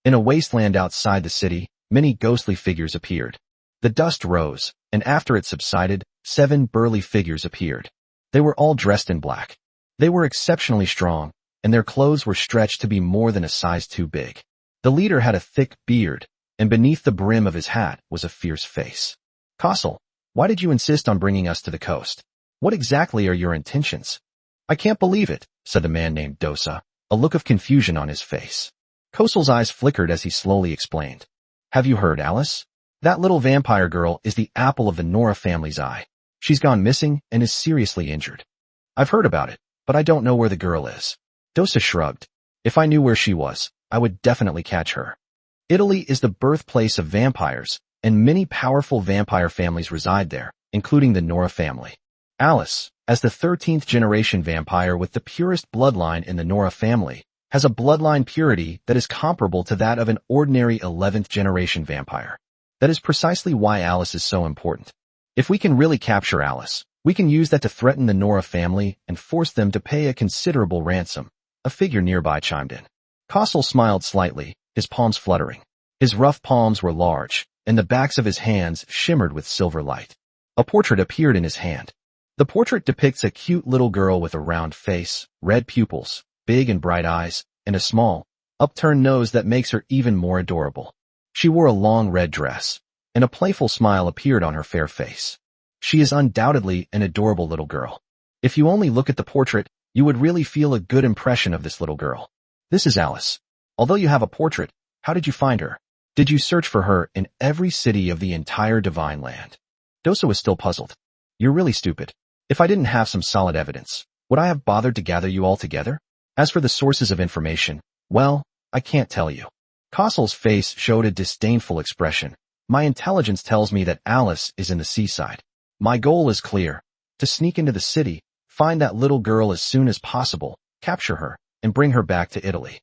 In a wasteland outside the city, many ghostly figures appeared. The dust rose, and after it subsided, 7 burly figures appeared. They were all dressed in black. They were exceptionally strong, and their clothes were stretched to be more than a size too big. The leader had a thick beard, and beneath the brim of his hat was a fierce face. "Castle, why did you insist on bringing us to the coast? What exactly are your intentions?" "I can't believe it," said the man named Dosa, a look of confusion on his face. Kosel's eyes flickered as he slowly explained. "Have you heard, Alice? That little vampire girl is the apple of the Nora family's eye. She's gone missing and is seriously injured." "I've heard about it, but I don't know where the girl is." Dosa shrugged. "If I knew where she was, I would definitely catch her." Italy is the birthplace of vampires, and many powerful vampire families reside there, including the Nora family. Alice, as the 13th generation vampire with the purest bloodline in the Nora family, has a bloodline purity that is comparable to that of an ordinary 11th generation vampire. That is precisely why Alice is so important. If we can really capture Alice, we can use that to threaten the Nora family and force them to pay a considerable ransom. A figure nearby chimed in. Castle smiled slightly, his palms fluttering. His rough palms were large, and the backs of his hands shimmered with silver light. A portrait appeared in his hand. The portrait depicts a cute little girl with a round face, red pupils, big and bright eyes, and a small, upturned nose that makes her even more adorable. She wore a long red dress, and a playful smile appeared on her fair face. She is undoubtedly an adorable little girl. If you only look at the portrait, you would really feel a good impression of this little girl. This is Alice. Although you have a portrait, how did you find her? Did you search for her in every city of the entire Divine Land? Dosa was still puzzled. You're really stupid. If I didn't have some solid evidence, would I have bothered to gather you all together? As for the sources of information, well, I can't tell you. Castle's face showed a disdainful expression. My intelligence tells me that Alice is in the seaside. My goal is clear. To sneak into the city, find that little girl as soon as possible, capture her, and bring her back to Italy.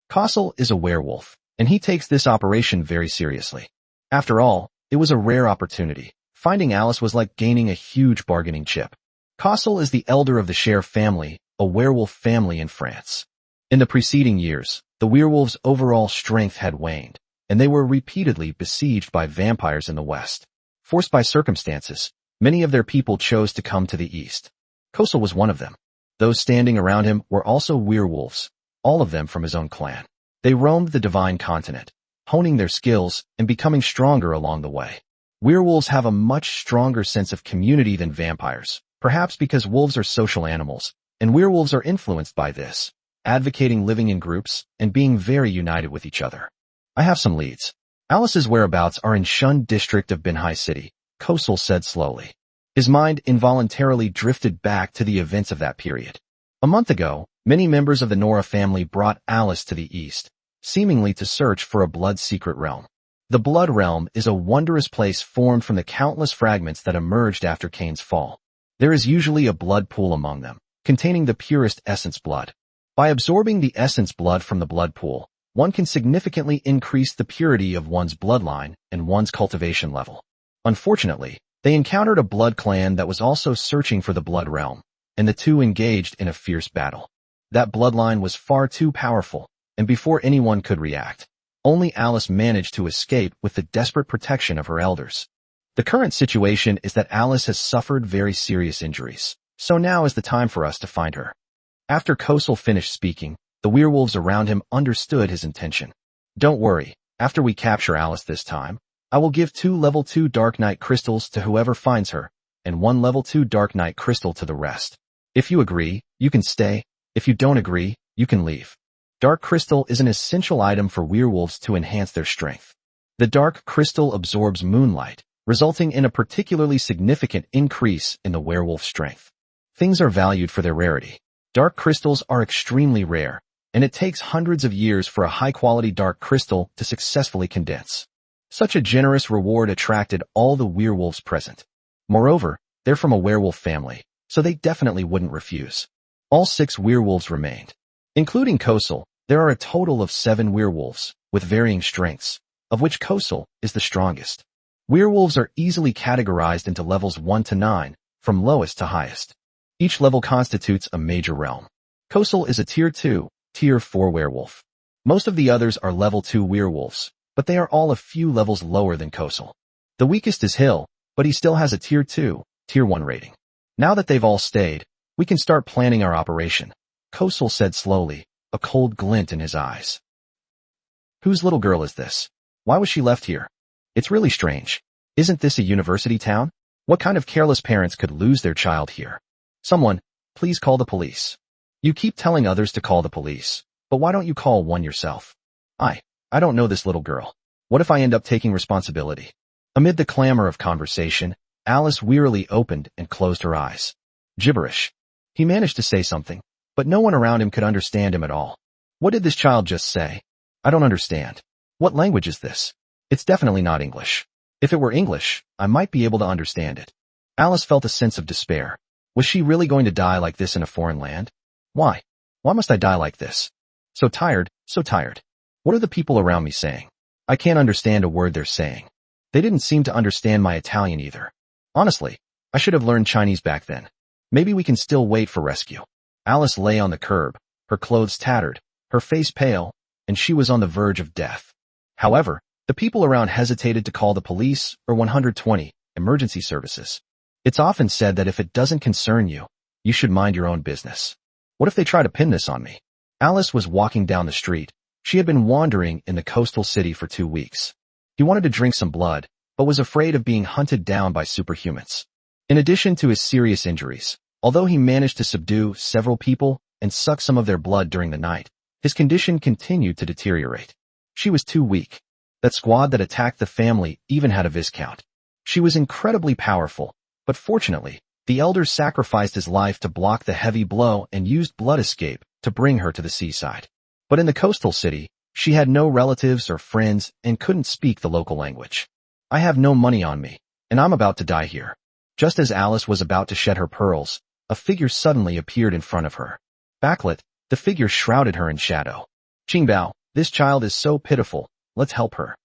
Castle is a werewolf, and he takes this operation very seriously. After all, it was a rare opportunity. Finding Alice was like gaining a huge bargaining chip. Castle is the elder of the Cher family, a werewolf family in France. In the preceding years, the werewolves' overall strength had waned, and they were repeatedly besieged by vampires in the west. Forced by circumstances, many of their people chose to come to the east. Kosel was one of them. Those standing around him were also werewolves, all of them from his own clan. They roamed the divine continent, honing their skills and becoming stronger along the way. Werewolves have a much stronger sense of community than vampires, perhaps because wolves are social animals, and werewolves are influenced by this, advocating living in groups and being very united with each other. I have some leads. Alice's whereabouts are in Shun district of Binhai City, Kosal said slowly. His mind involuntarily drifted back to the events of that period. A month ago, many members of the Nora family brought Alice to the east, seemingly to search for a blood-secret realm. The Blood Realm is a wondrous place formed from the countless fragments that emerged after Cain's fall. There is usually a blood pool among them, containing the purest essence blood. By absorbing the essence blood from the blood pool, one can significantly increase the purity of one's bloodline and one's cultivation level. Unfortunately, they encountered a blood clan that was also searching for the Blood Realm, and the two engaged in a fierce battle. That bloodline was far too powerful, and before anyone could react, only Alice managed to escape with the desperate protection of her elders. The current situation is that Alice has suffered very serious injuries, so now is the time for us to find her. After Kosal finished speaking, the werewolves around him understood his intention. Don't worry, after we capture Alice this time, I will give 2 level 2 Dark Knight crystals to whoever finds her, and 1 level 2 Dark Knight crystal to the rest. If you agree, you can stay. If you don't agree, you can leave. Dark crystal is an essential item for werewolves to enhance their strength. The dark crystal absorbs moonlight, resulting in a particularly significant increase in the werewolf strength. Things are valued for their rarity. Dark crystals are extremely rare, and it takes hundreds of years for a high-quality dark crystal to successfully condense. Such a generous reward attracted all the werewolves present. Moreover, they're from a werewolf family, so they definitely wouldn't refuse. All 6 werewolves remained. Including Kosal, there are a total of 7 werewolves, with varying strengths, of which Kosal is the strongest. Werewolves are easily categorized into levels 1 to 9, from lowest to highest. Each level constitutes a major realm. Kosal is a Tier 2, Tier 4 werewolf. Most of the others are level 2 werewolves, but they are all a few levels lower than Kosal. The weakest is Hill, but he still has a Tier 2, Tier 1 rating. Now that they've all stayed, we can start planning our operation, Kosal said slowly, a cold glint in his eyes. Whose little girl is this? Why was she left here? It's really strange. Isn't this a university town? What kind of careless parents could lose their child here? Someone, please call the police. You keep telling others to call the police, but why don't you call one yourself? I don't know this little girl. What if I end up taking responsibility? Amid the clamor of conversation, Alice wearily opened and closed her eyes. Gibberish. He managed to say something, but no one around him could understand him at all. What did this child just say? I don't understand. What language is this? It's definitely not English. If it were English, I might be able to understand it. Alice felt a sense of despair. Was she really going to die like this in a foreign land? Why? Why must I die like this? So tired, so tired. What are the people around me saying? I can't understand a word they're saying. They didn't seem to understand my Italian either. Honestly, I should have learned Chinese back then. Maybe we can still wait for rescue. Alice lay on the curb, her clothes tattered, her face pale, and she was on the verge of death. However, the people around hesitated to call the police or 120 emergency services. It's often said that if it doesn't concern you, you should mind your own business. What if they try to pin this on me? Alice was walking down the street. She had been wandering in the coastal city for 2 weeks. He wanted to drink some blood, but was afraid of being hunted down by superhumans. In addition to his serious injuries, although he managed to subdue several people and suck some of their blood during the night, his condition continued to deteriorate. She was too weak. That squad that attacked the family even had a Viscount. She was incredibly powerful, but fortunately, the elder sacrificed his life to block the heavy blow and used blood escape to bring her to the seaside. But in the coastal city, she had no relatives or friends and couldn't speak the local language. I have no money on me, and I'm about to die here. Just as Alice was about to shed her pearls, a figure suddenly appeared in front of her. Backlit, the figure shrouded her in shadow. Qingbao, this child is so pitiful, let's help her.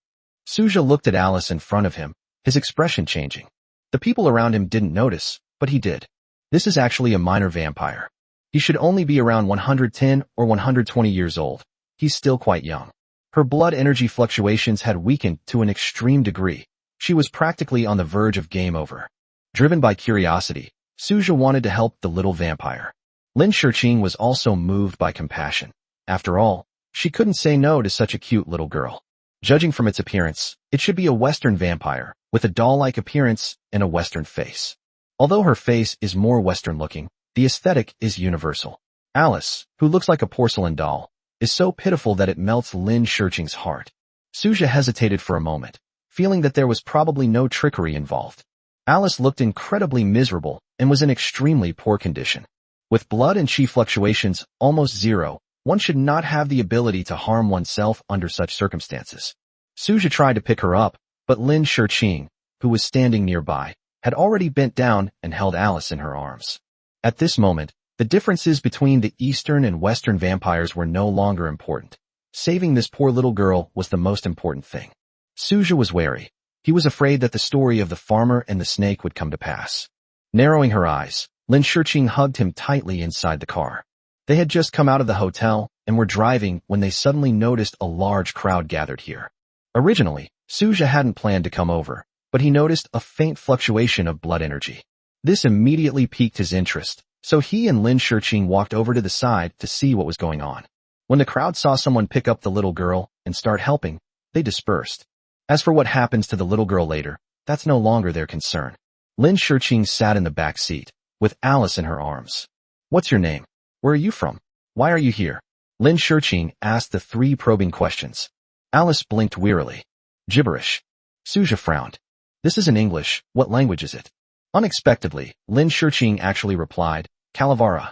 Suja looked at Alice in front of him, his expression changing. The people around him didn't notice, but he did. This is actually a minor vampire. He should only be around 110 or 120 years old. He's still quite young. Her blood energy fluctuations had weakened to an extreme degree. She was practically on the verge of game over. Driven by curiosity, Suja wanted to help the little vampire. Lin Shiqing was also moved by compassion. After all, she couldn't say no to such a cute little girl. Judging from its appearance, it should be a Western vampire, with a doll-like appearance and a Western face. Although her face is more Western-looking, the aesthetic is universal. Alice, who looks like a porcelain doll, is so pitiful that it melts Lin Shiqing's heart. Suja hesitated for a moment, feeling that there was probably no trickery involved. Alice looked incredibly miserable and was in extremely poor condition. With blood and chi fluctuations almost zero, one should not have the ability to harm oneself under such circumstances. Suja tried to pick her up, but Lin Shiqing, who was standing nearby, had already bent down and held Alice in her arms. At this moment, the differences between the Eastern and Western vampires were no longer important. Saving this poor little girl was the most important thing. Suja was wary. He was afraid that the story of the farmer and the snake would come to pass. Narrowing her eyes, Lin Shiqing hugged him tightly inside the car. They had just come out of the hotel and were driving when they suddenly noticed a large crowd gathered here. Originally, Suja hadn't planned to come over, but he noticed a faint fluctuation of blood energy. This immediately piqued his interest, so he and Lin Shiqing walked over to the side to see what was going on. When the crowd saw someone pick up the little girl and start helping, they dispersed. As for what happens to the little girl later, that's no longer their concern. Lin Shiqing sat in the back seat, with Alice in her arms. "What's your name? Where are you from? Why are you here?" Lin Shiqing asked the three probing questions. Alice blinked wearily. "Gibberish." Suja frowned. "This is in English. What language is it?" Unexpectedly, Lin Shiqing actually replied, "Calavera."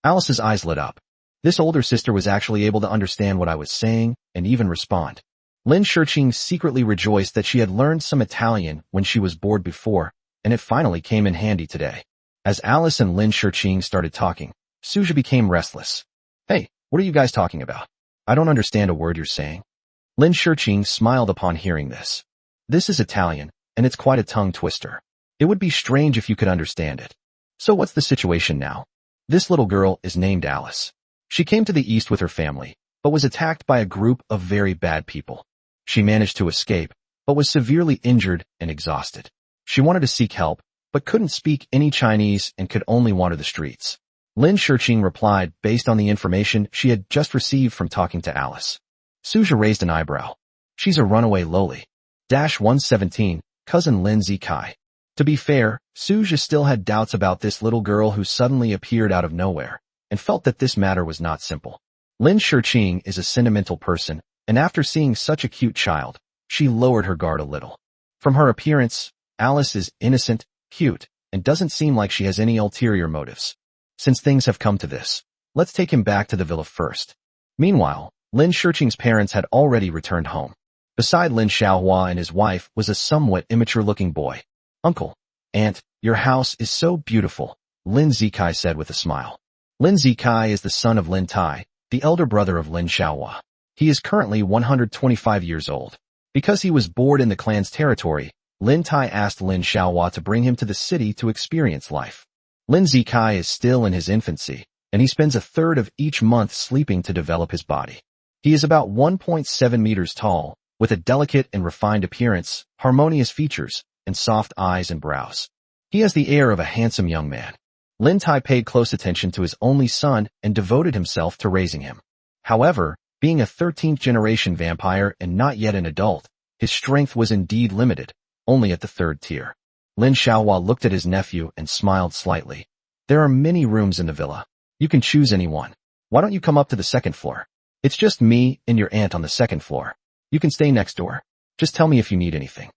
Alice's eyes lit up. This older sister was actually able to understand what I was saying and even respond. Lin Shiqing secretly rejoiced that she had learned some Italian when she was bored before, and it finally came in handy today. As Alice and Lin Shiqing started talking, Suja became restless. "Hey, what are you guys talking about? I don't understand a word you're saying." Lin Shiqing smiled upon hearing this. "This is Italian, and it's quite a tongue twister. It would be strange if you could understand it. So what's the situation now? This little girl is named Alice. She came to the East with her family, but was attacked by a group of very bad people. She managed to escape, but was severely injured and exhausted. She wanted to seek help, but couldn't speak any Chinese and could only wander the streets." Lin Shiqing replied based on the information she had just received from talking to Alice. Suja raised an eyebrow. "She's a runaway loli. 117, cousin Lin Zikai." To be fair, Suja still had doubts about this little girl who suddenly appeared out of nowhere, and felt that this matter was not simple. Lin Shiqing is a sentimental person, and after seeing such a cute child, she lowered her guard a little. From her appearance, Alice is innocent, cute, and doesn't seem like she has any ulterior motives. Since things have come to this, let's take him back to the villa first. Meanwhile, Lin Shiqing's parents had already returned home. Beside Lin Xiaohua and his wife was a somewhat immature-looking boy. "Uncle, Aunt, your house is so beautiful," Lin Zikai said with a smile. Lin Zikai is the son of Lin Tai, the elder brother of Lin Xiaohua. He is currently 125 years old. Because he was bored in the clan's territory, Lin Tai asked Lin Xiaohua to bring him to the city to experience life. Lin Zikai is still in his infancy, and he spends a third of each month sleeping to develop his body. He is about 1.7 meters tall, with a delicate and refined appearance, harmonious features, and soft eyes and brows. He has the air of a handsome young man. Lin Tai paid close attention to his only son and devoted himself to raising him. However, being a 13th-generation vampire and not yet an adult, his strength was indeed limited, only at the third tier. Lin Xiaohua looked at his nephew and smiled slightly. "There are many rooms in the villa. You can choose any one. Why don't you come up to the second floor? It's just me and your aunt on the second floor. You can stay next door. Just tell me if you need anything."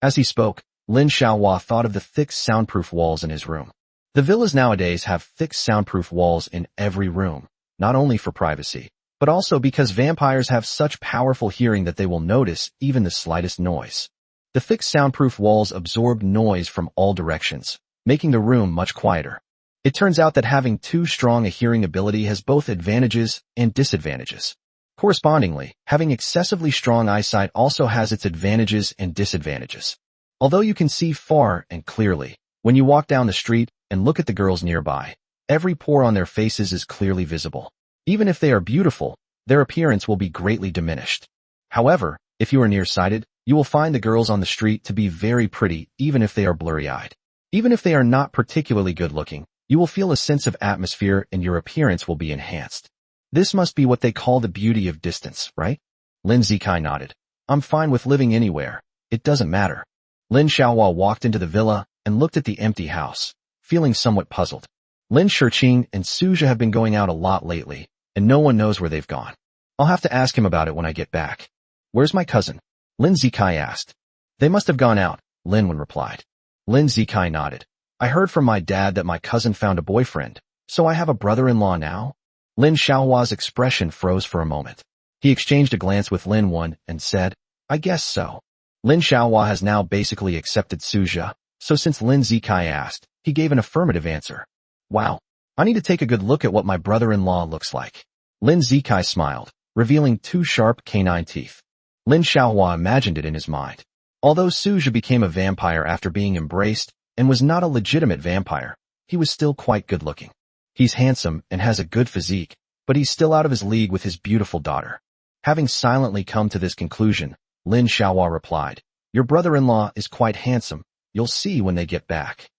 As he spoke, Lin Xiaohua thought of the thick soundproof walls in his room. The villas nowadays have thick soundproof walls in every room, not only for privacy, but also because vampires have such powerful hearing that they will notice even the slightest noise. The thick soundproof walls absorb noise from all directions, making the room much quieter. It turns out that having too strong a hearing ability has both advantages and disadvantages. Correspondingly, having excessively strong eyesight also has its advantages and disadvantages. Although you can see far and clearly, when you walk down the street and look at the girls nearby, every pore on their faces is clearly visible. Even if they are beautiful, their appearance will be greatly diminished. However, if you are nearsighted, you will find the girls on the street to be very pretty even if they are blurry-eyed. Even if they are not particularly good-looking, you will feel a sense of atmosphere and your appearance will be enhanced. This must be what they call the beauty of distance, right? Lin Zikai nodded. "I'm fine with living anywhere. It doesn't matter." Lin Xiaohua walked into the villa and looked at the empty house, feeling somewhat puzzled. Lin Shiqing and Suja have been going out a lot lately, and no one knows where they've gone. I'll have to ask him about it when I get back. Where's my cousin? Lin Zikai asked. They must have gone out, Linwen replied. Lin Zikai nodded. I heard from my dad that my cousin found a boyfriend, so I have a brother-in-law now? Lin Xiaohua's expression froze for a moment. He exchanged a glance with Lin Wen and said, I guess so. Lin Xiaohua has now basically accepted Suja, so since Lin Zikai asked, he gave an affirmative answer. Wow, I need to take a good look at what my brother-in-law looks like. Lin Zikai smiled, revealing 2 sharp canine teeth. Lin Xiaohua imagined it in his mind. Although Suja became a vampire after being embraced and was not a legitimate vampire, he was still quite good-looking. He's handsome and has a good physique, but he's still out of his league with his beautiful daughter. Having silently come to this conclusion, Lin Xiaohua replied, Your brother-in-law is quite handsome. You'll see when they get back.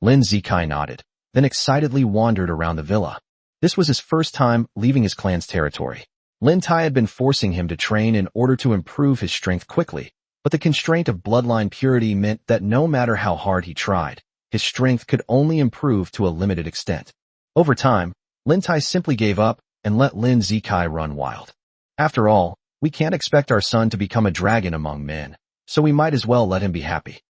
Lin Zikai nodded, then excitedly wandered around the villa. This was his first time leaving his clan's territory. Lin Tai had been forcing him to train in order to improve his strength quickly, but the constraint of bloodline purity meant that no matter how hard he tried, his strength could only improve to a limited extent. Over time, Lin Tai simply gave up and let Lin Zikai run wild. After all, we can't expect our son to become a dragon among men, so we might as well let him be happy.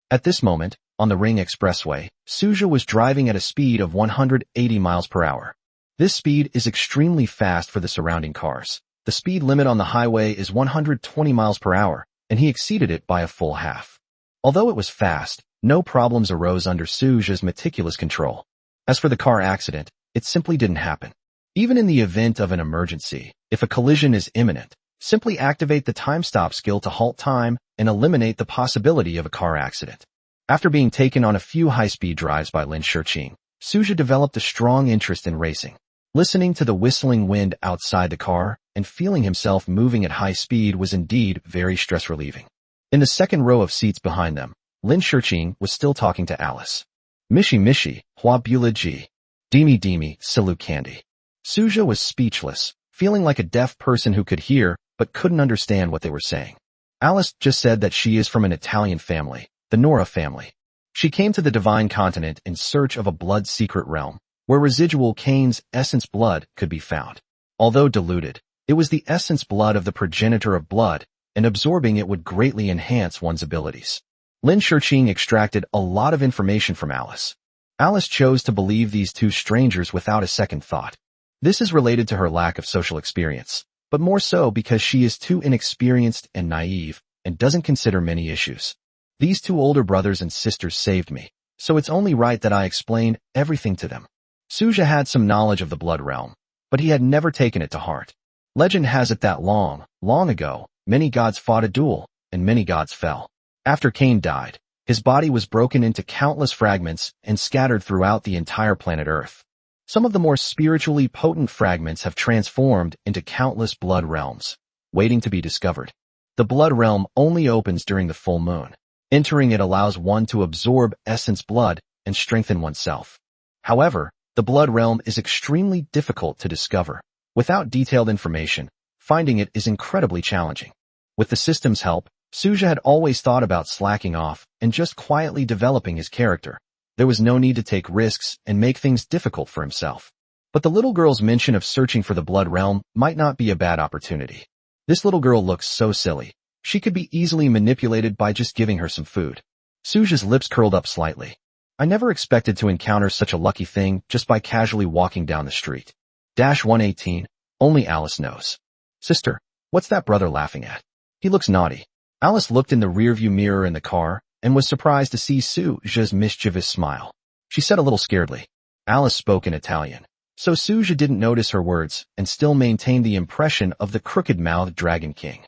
At this moment, on the Ring Expressway, Suja was driving at a speed of 180 miles per hour. This speed is extremely fast for the surrounding cars. The speed limit on the highway is 120 miles per hour, and he exceeded it by a full half. Although it was fast, no problems arose under Suja's meticulous control. As for the car accident, it simply didn't happen. Even in the event of an emergency, if a collision is imminent, simply activate the time stop skill to halt time and eliminate the possibility of a car accident. After being taken on a few high-speed drives by Lin Shiqing, Suja developed a strong interest in racing. Listening to the whistling wind outside the car and feeling himself moving at high speed was indeed very stress-relieving. In the second row of seats behind them, Lin Shiqing was still talking to Alice. Mishi Mishi, Hua Bula Ji. Dimi Dimi, Silu Candy. Suja was speechless, feeling like a deaf person who could hear but couldn't understand what they were saying. Alice just said that she is from an Italian family, the Nora family. She came to the Divine Continent in search of a blood secret realm, where residual Cain's essence blood could be found. Although diluted, it was the essence blood of the progenitor of blood, and absorbing it would greatly enhance one's abilities. Lin Shiqing extracted a lot of information from Alice. Alice chose to believe these 2 strangers without a second thought. This is related to her lack of social experience, but more so because she is too inexperienced and naive and doesn't consider many issues. These 2 older brothers and sisters saved me, so it's only right that I explain everything to them. Suja had some knowledge of the blood realm, but he had never taken it to heart. Legend has it that long, long ago, many gods fought a duel, and many gods fell. After Cain died, his body was broken into countless fragments and scattered throughout the entire planet Earth. Some of the more spiritually potent fragments have transformed into countless blood realms, waiting to be discovered. The blood realm only opens during the full moon. Entering it allows one to absorb essence blood and strengthen oneself. However, the blood realm is extremely difficult to discover. Without detailed information, finding it is incredibly challenging. With the system's help, Suja had always thought about slacking off and just quietly developing his character. There was no need to take risks and make things difficult for himself. But the little girl's mention of searching for the blood realm might not be a bad opportunity. This little girl looks so silly. She could be easily manipulated by just giving her some food. Suja's lips curled up slightly. I never expected to encounter such a lucky thing just by casually walking down the street. 118, only Alice knows. Sister, what's that brother laughing at? He looks naughty. Alice looked in the rearview mirror in the car and was surprised to see Suja's mischievous smile. She said a little scaredly. Alice spoke in Italian, so Suja didn't notice her words and still maintained the impression of the crooked-mouthed Dragon King.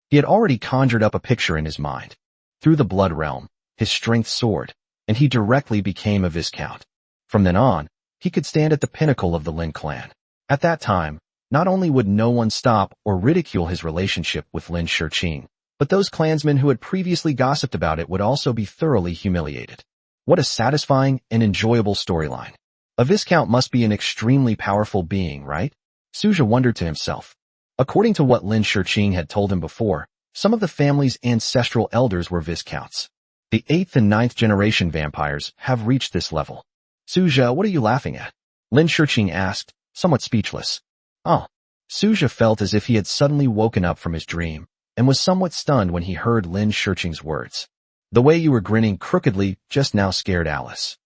He had already conjured up a picture in his mind. Through the blood realm, his strength soared, and he directly became a viscount. From then on, he could stand at the pinnacle of the Lin clan. At that time, not only would no one stop or ridicule his relationship with Lin Shiqing, but those clansmen who had previously gossiped about it would also be thoroughly humiliated. What a satisfying and enjoyable storyline. A viscount must be an extremely powerful being, right? Suja wondered to himself. According to what Lin Shiqing had told him before, some of the family's ancestral elders were viscounts. The 8th and 9th generation vampires have reached this level. Suja, what are you laughing at? Lin Shiqing asked, somewhat speechless. Oh, Suja felt as if he had suddenly woken up from his dream and was somewhat stunned when he heard Lin Shurqing's words. The way you were grinning crookedly just now scared Alice.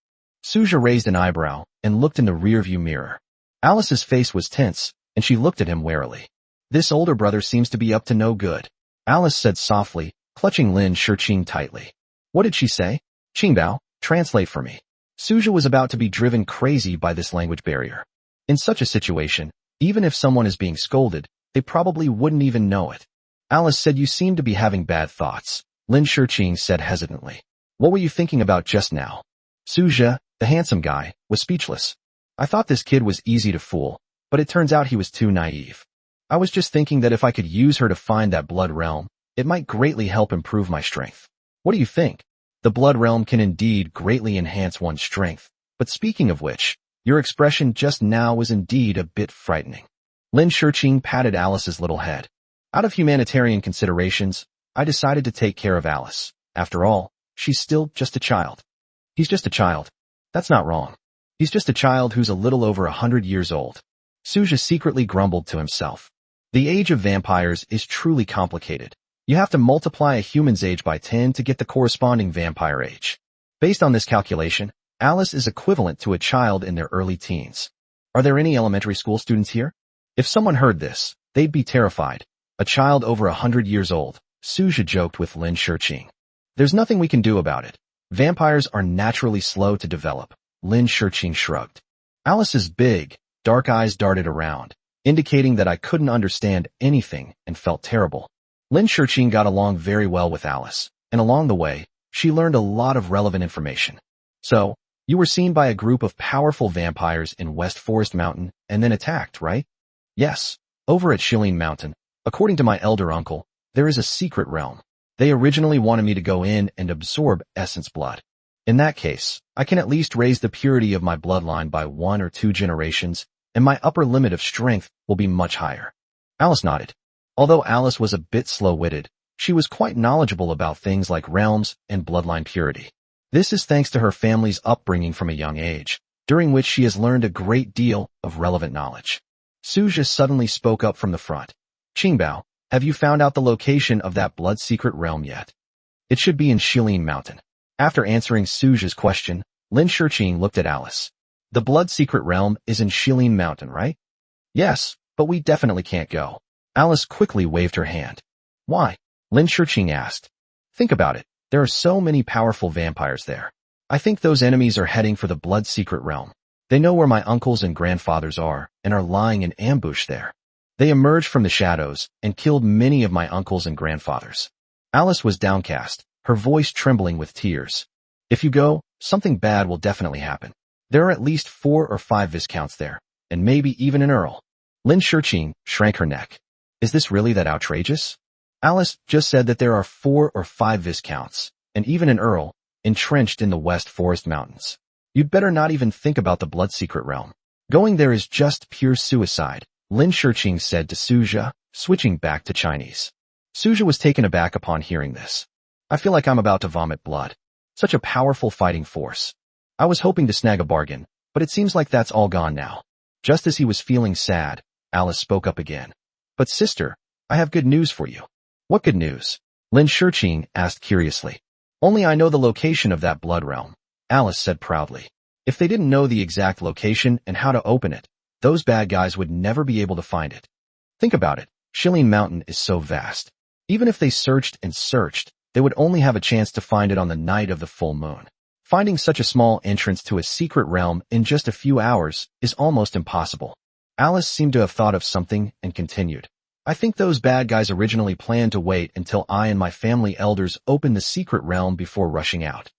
Suja raised an eyebrow and looked in the rearview mirror. Alice's face was tense, and she looked at him warily. This older brother seems to be up to no good, Alice said softly, clutching Lin Shurqing tightly. What did she say? Qingbao, translate for me. Suja was about to be driven crazy by this language barrier. In such a situation, even if someone is being scolded, they probably wouldn't even know it. Alice said you seem to be having bad thoughts, Lin Shurqing said hesitantly. What were you thinking about just now? Suja, the handsome guy, was speechless. I thought this kid was easy to fool, but it turns out he was too naive. I was just thinking that if I could use her to find that blood realm, it might greatly help improve my strength. What do you think? The blood realm can indeed greatly enhance one's strength, but speaking of which, your expression just now was indeed a bit frightening. Lin Shurqing patted Alice's little head. Out of humanitarian considerations, I decided to take care of Alice. After all, she's still just a child. He's just a child. That's not wrong. He's just a child who's a little over 100 years old. Suja secretly grumbled to himself. The age of vampires is truly complicated. You have to multiply a human's age by 10 to get the corresponding vampire age. Based on this calculation, Alice is equivalent to a child in their early teens. Are there any elementary school students here? If someone heard this, they'd be terrified. A child over 100 years old, Suja joked with Lin Shurqing. There's nothing we can do about it. Vampires are naturally slow to develop, Lin Shurqing shrugged. Alice's big, dark eyes darted around, indicating that I couldn't understand anything and felt terrible. Lin Shurqing got along very well with Alice, and along the way, she learned a lot of relevant information. So, you were seen by a group of powerful vampires in West Forest Mountain and then attacked, right? Yes, over at Shilin Mountain. According to my elder uncle, there is a secret realm. They originally wanted me to go in and absorb essence blood. In that case, I can at least raise the purity of my bloodline by 1 or 2 generations, and my upper limit of strength will be much higher. Alice nodded. Although Alice was a bit slow-witted, she was quite knowledgeable about things like realms and bloodline purity. This is thanks to her family's upbringing from a young age, during which she has learned a great deal of relevant knowledge. Suja suddenly spoke up from the front. Qingbao, have you found out the location of that blood secret realm yet? It should be in Shilin Mountain. After answering Suja's question, Lin Shurqing looked at Alice. The blood secret realm is in Shilin Mountain, right? Yes, but we definitely can't go. Alice quickly waved her hand. Why? Lin Shurqing asked. Think about it. There are so many powerful vampires there. I think those enemies are heading for the blood secret realm. They know where my uncles and grandfathers are and are lying in ambush there. They emerged from the shadows and killed many of my uncles and grandfathers. Alice was downcast, her voice trembling with tears. If you go, something bad will definitely happen. There are at least 4 or 5 viscounts there, and maybe even an earl. Lin Shurqing shrank her neck. Is this really that outrageous? Alice just said that there are 4 or 5 viscounts, and even an earl, entrenched in the West Forest Mountains. You'd better not even think about the blood secret realm. Going there is just pure suicide, Lin Shurqing said to Suja, switching back to Chinese. Suja was taken aback upon hearing this. I feel like I'm about to vomit blood. Such a powerful fighting force. I was hoping to snag a bargain, but it seems like that's all gone now. Just as he was feeling sad, Alice spoke up again. But sister, I have good news for you. What good news? Lin Shurqing asked curiously. Only I know the location of that blood realm, Alice said proudly. If they didn't know the exact location and how to open it, those bad guys would never be able to find it. Think about it. Shilin Mountain is so vast. Even if they searched and searched, they would only have a chance to find it on the night of the full moon. Finding such a small entrance to a secret realm in just a few hours is almost impossible. Alice seemed to have thought of something and continued. I think those bad guys originally planned to wait until I and my family elders opened the secret realm before rushing out.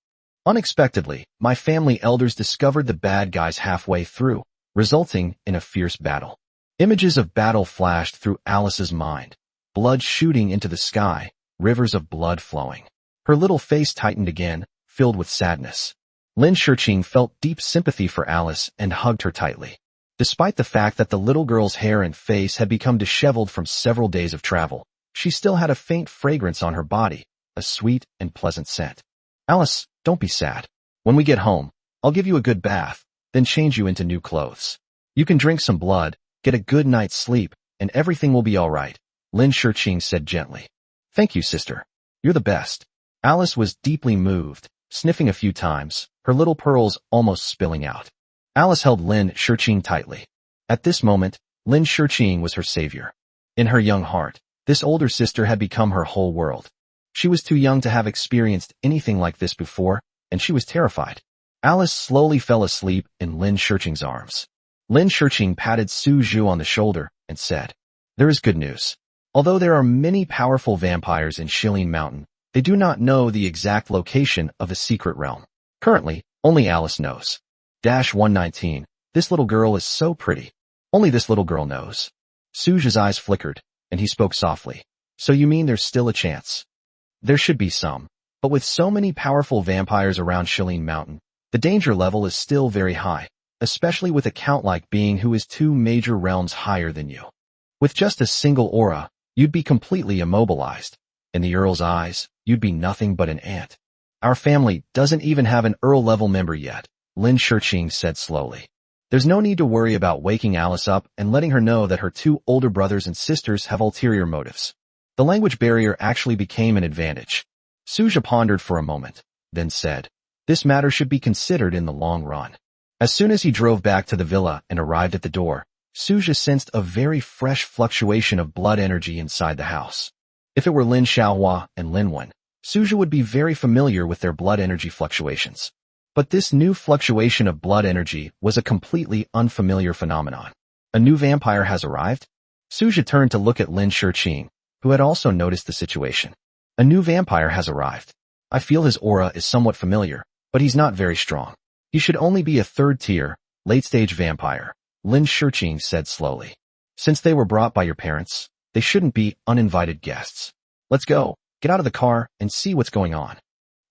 Unexpectedly, my family elders discovered the bad guys halfway through, resulting in a fierce battle. Images of battle flashed through Alice's mind. Blood shooting into the sky, rivers of blood flowing. Her little face tightened again, filled with sadness. Lin Shurqing felt deep sympathy for Alice and hugged her tightly. Despite the fact that the little girl's hair and face had become disheveled from several days of travel, she still had a faint fragrance on her body, a sweet and pleasant scent. Alice, don't be sad. When we get home, I'll give you a good bath, then change you into new clothes. You can drink some blood, get a good night's sleep, and everything will be all right, Lin Shiqing said gently. Thank you, sister. You're the best. Alice was deeply moved, sniffing a few times, her little pearls almost spilling out. Alice held Lin Shiqing tightly. At this moment, Lin Shiqing was her savior. In her young heart, this older sister had become her whole world. She was too young to have experienced anything like this before, and she was terrified. Alice slowly fell asleep in Lin Shiqing's arms. Lin Shiqing patted Su Zhu on the shoulder and said, There is good news. Although there are many powerful vampires in Shilin Mountain, they do not know the exact location of the secret realm. Currently, only Alice knows. 119. This little girl is so pretty. Only this little girl knows. Su Zhu's eyes flickered, and he spoke softly. So you mean there's still a chance? There should be some, but with so many powerful vampires around Shilin Mountain, the danger level is still very high, especially with a count-like being who is 2 major realms higher than you. With just a single aura, you'd be completely immobilized. In the Earl's eyes, you'd be nothing but an ant. Our family doesn't even have an Earl-level member yet, Lin Shiqing said slowly. There's no need to worry about waking Alice up and letting her know that her 2 older brothers and sisters have ulterior motives. The language barrier actually became an advantage. Su Zhu pondered for a moment, then said, This matter should be considered in the long run. As soon as he drove back to the villa and arrived at the door, Su Zhu sensed a very fresh fluctuation of blood energy inside the house. If it were Lin Xiaohua and Lin Wen, Su Zhu would be very familiar with their blood energy fluctuations. But this new fluctuation of blood energy was a completely unfamiliar phenomenon. A new vampire has arrived? Su Zhu turned to look at Lin Shiqing, who had also noticed the situation. A new vampire has arrived. I feel his aura is somewhat familiar, but he's not very strong. He should only be a 3rd-tier, late-stage vampire, Lin Shiqing said slowly. Since they were brought by your parents, they shouldn't be uninvited guests. Let's go, get out of the car, and see what's going on.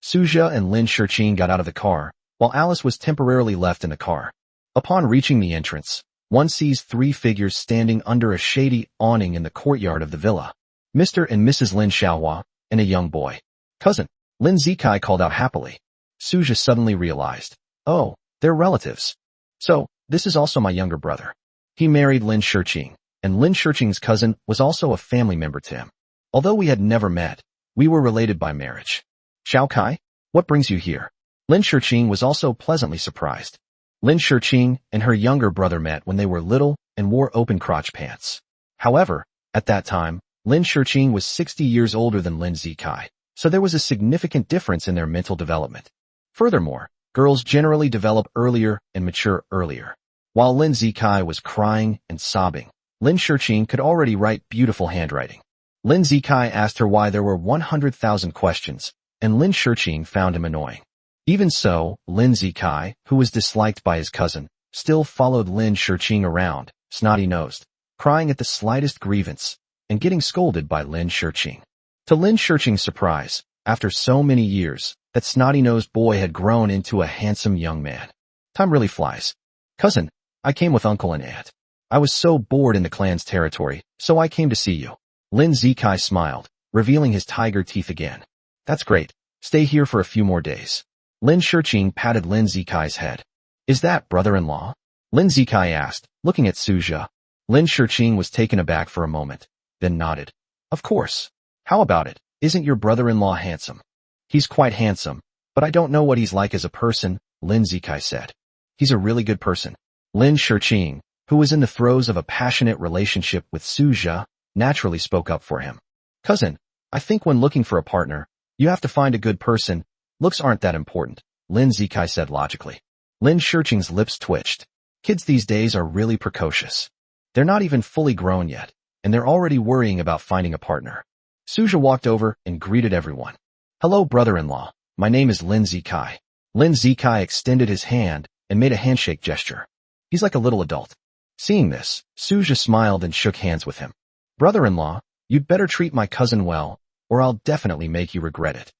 Su Zhu and Lin Shiqing got out of the car, while Alice was temporarily left in the car. Upon reaching the entrance, one sees 3 figures standing under a shady awning in the courtyard of the villa. Mr. and Mrs. Lin Xiaohua, and a young boy. Cousin, Lin Zikai called out happily. Su Zhu suddenly realized, oh, they're relatives. So, this is also my younger brother. He married Lin Shiqing, and Lin Shiqing's cousin was also a family member to him. Although we had never met, we were related by marriage. Xiao Kai, what brings you here? Lin Shiqing was also pleasantly surprised. Lin Shiqing and her younger brother met when they were little and wore open crotch pants. However, at that time, Lin Shiqing was 60 years older than Lin Zikai, so there was a significant difference in their mental development. Furthermore, girls generally develop earlier and mature earlier. While Lin Zikai was crying and sobbing, Lin Shiqing could already write beautiful handwriting. Lin Zikai asked her why there were 100,000 questions, and Lin Shiqing found him annoying. Even so, Lin Zikai, who was disliked by his cousin, still followed Lin Shiqing around, snotty-nosed, crying at the slightest grievance, and getting scolded by Lin Shiqing. To Lin Shiqing's surprise, after so many years, that snotty-nosed boy had grown into a handsome young man. Time really flies. Cousin, I came with uncle and aunt. I was so bored in the clan's territory, so I came to see you. Lin Zikai smiled, revealing his tiger teeth again. That's great. Stay here for a few more days. Lin Shiqing patted Lin Zikai's head. Is that brother-in-law? Lin Zikai asked, looking at Su Zhu. Lin Shiqing was taken aback for a moment, then nodded. Of course. How about it? Isn't your brother-in-law handsome? He's quite handsome, but I don't know what he's like as a person, Lin Zikai said. He's a really good person. Lin Shiqing, who was in the throes of a passionate relationship with Su Zhu, naturally spoke up for him. Cousin, I think when looking for a partner, you have to find a good person. Looks aren't that important, Lin Zikai said logically. Lin Shiqing's lips twitched. Kids these days are really precocious. They're not even fully grown yet, and they're already worrying about finding a partner. Su Zhu walked over and greeted everyone. Hello, brother-in-law. My name is Lin Zikai. Lin Zikai extended his hand and made a handshake gesture. He's like a little adult. Seeing this, Su Zhu smiled and shook hands with him. Brother-in-law, you'd better treat my cousin well, or I'll definitely make you regret it.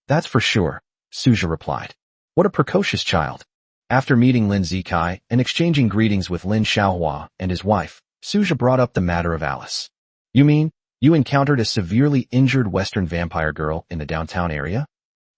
That's for sure, Su Zhu replied. What a precocious child. After meeting Lin Zikai and exchanging greetings with Lin Xiaohua and his wife, Su Zhu brought up the matter of Alice. You mean, you encountered a severely injured Western vampire girl in the downtown area?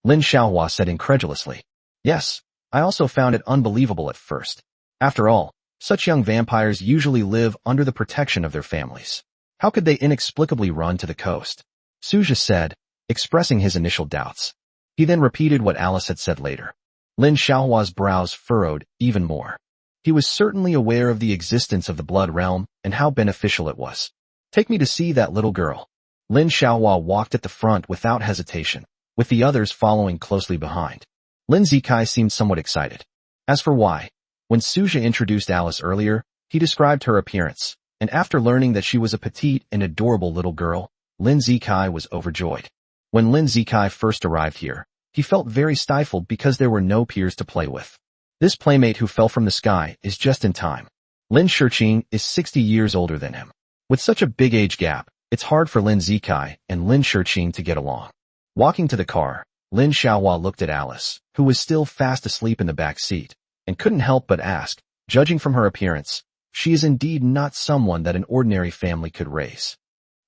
Lin Xiaohua said incredulously. Yes, I also found it unbelievable at first. After all, Such young vampires usually live under the protection of their families. How could they inexplicably run to the coast? Suja said, expressing his initial doubts. He then repeated what Alice had said later. Lin Xiaohua's brows furrowed even more. He was certainly aware of the existence of the blood realm and how beneficial it was. Take me to see that little girl. Lin Xiaohua walked at the front without hesitation, with the others following closely behind. Lin Zikai seemed somewhat excited. As for why, when Suja introduced Alice earlier, he described her appearance, and after learning that she was a petite and adorable little girl, Lin Zikai was overjoyed. When Lin Zikai first arrived here, he felt very stifled because there were no peers to play with. This playmate who fell from the sky is just in time. Lin Shiqing is 60 years older than him. With such a big age gap, it's hard for Lin Zikai and Lin Shiqing to get along. Walking to the car, Lin Xiaohua looked at Alice, who was still fast asleep in the back seat, and couldn't help but ask, judging from her appearance, she is indeed not someone that an ordinary family could raise.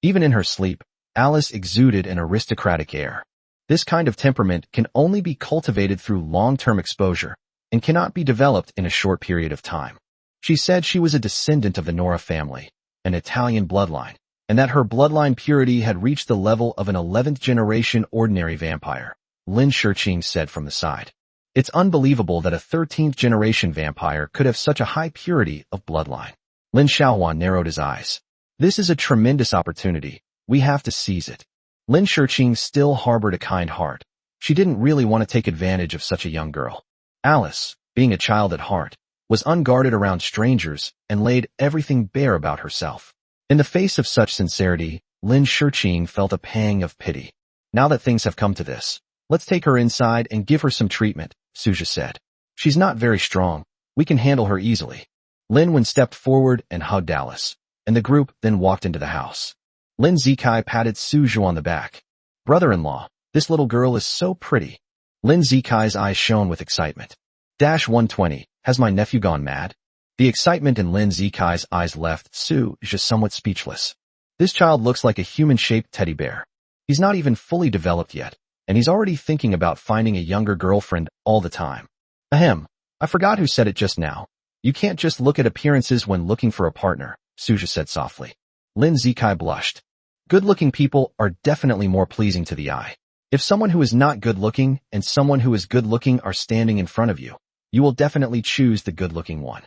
Even in her sleep, Alice exuded an aristocratic air. This kind of temperament can only be cultivated through long-term exposure and cannot be developed in a short period of time. She said she was a descendant of the Nora family, an Italian bloodline, and that her bloodline purity had reached the level of an 11th generation ordinary vampire, Lin Shiqing said from the side. It's unbelievable that a 13th generation vampire could have such a high purity of bloodline. Lin Xiaohua narrowed his eyes. This is a tremendous opportunity. We have to seize it. Lin Shiqing still harbored a kind heart. She didn't really want to take advantage of such a young girl. Alice, being a child at heart, was unguarded around strangers and laid everything bare about herself. In the face of such sincerity, Lin Shiqing felt a pang of pity. Now that things have come to this, let's take her inside and give her some treatment, Suja said. She's not very strong. We can handle her easily. Lin Wen stepped forward and hugged Alice, and the group then walked into the house. Lin Zikai patted Suju on the back. Brother-in-law, this little girl is so pretty. Lin Zikai's eyes shone with excitement. 120, has my nephew gone mad? The excitement in Lin Zikai's eyes left Suju somewhat speechless. This child looks like a human-shaped teddy bear. He's not even fully developed yet, and he's already thinking about finding a younger girlfriend all the time. Ahem, I forgot who said it just now. You can't just look at appearances when looking for a partner, Suja said softly. Lin Zikai blushed. Good-looking people are definitely more pleasing to the eye. If someone who is not good-looking and someone who is good-looking are standing in front of you, you will definitely choose the good-looking one.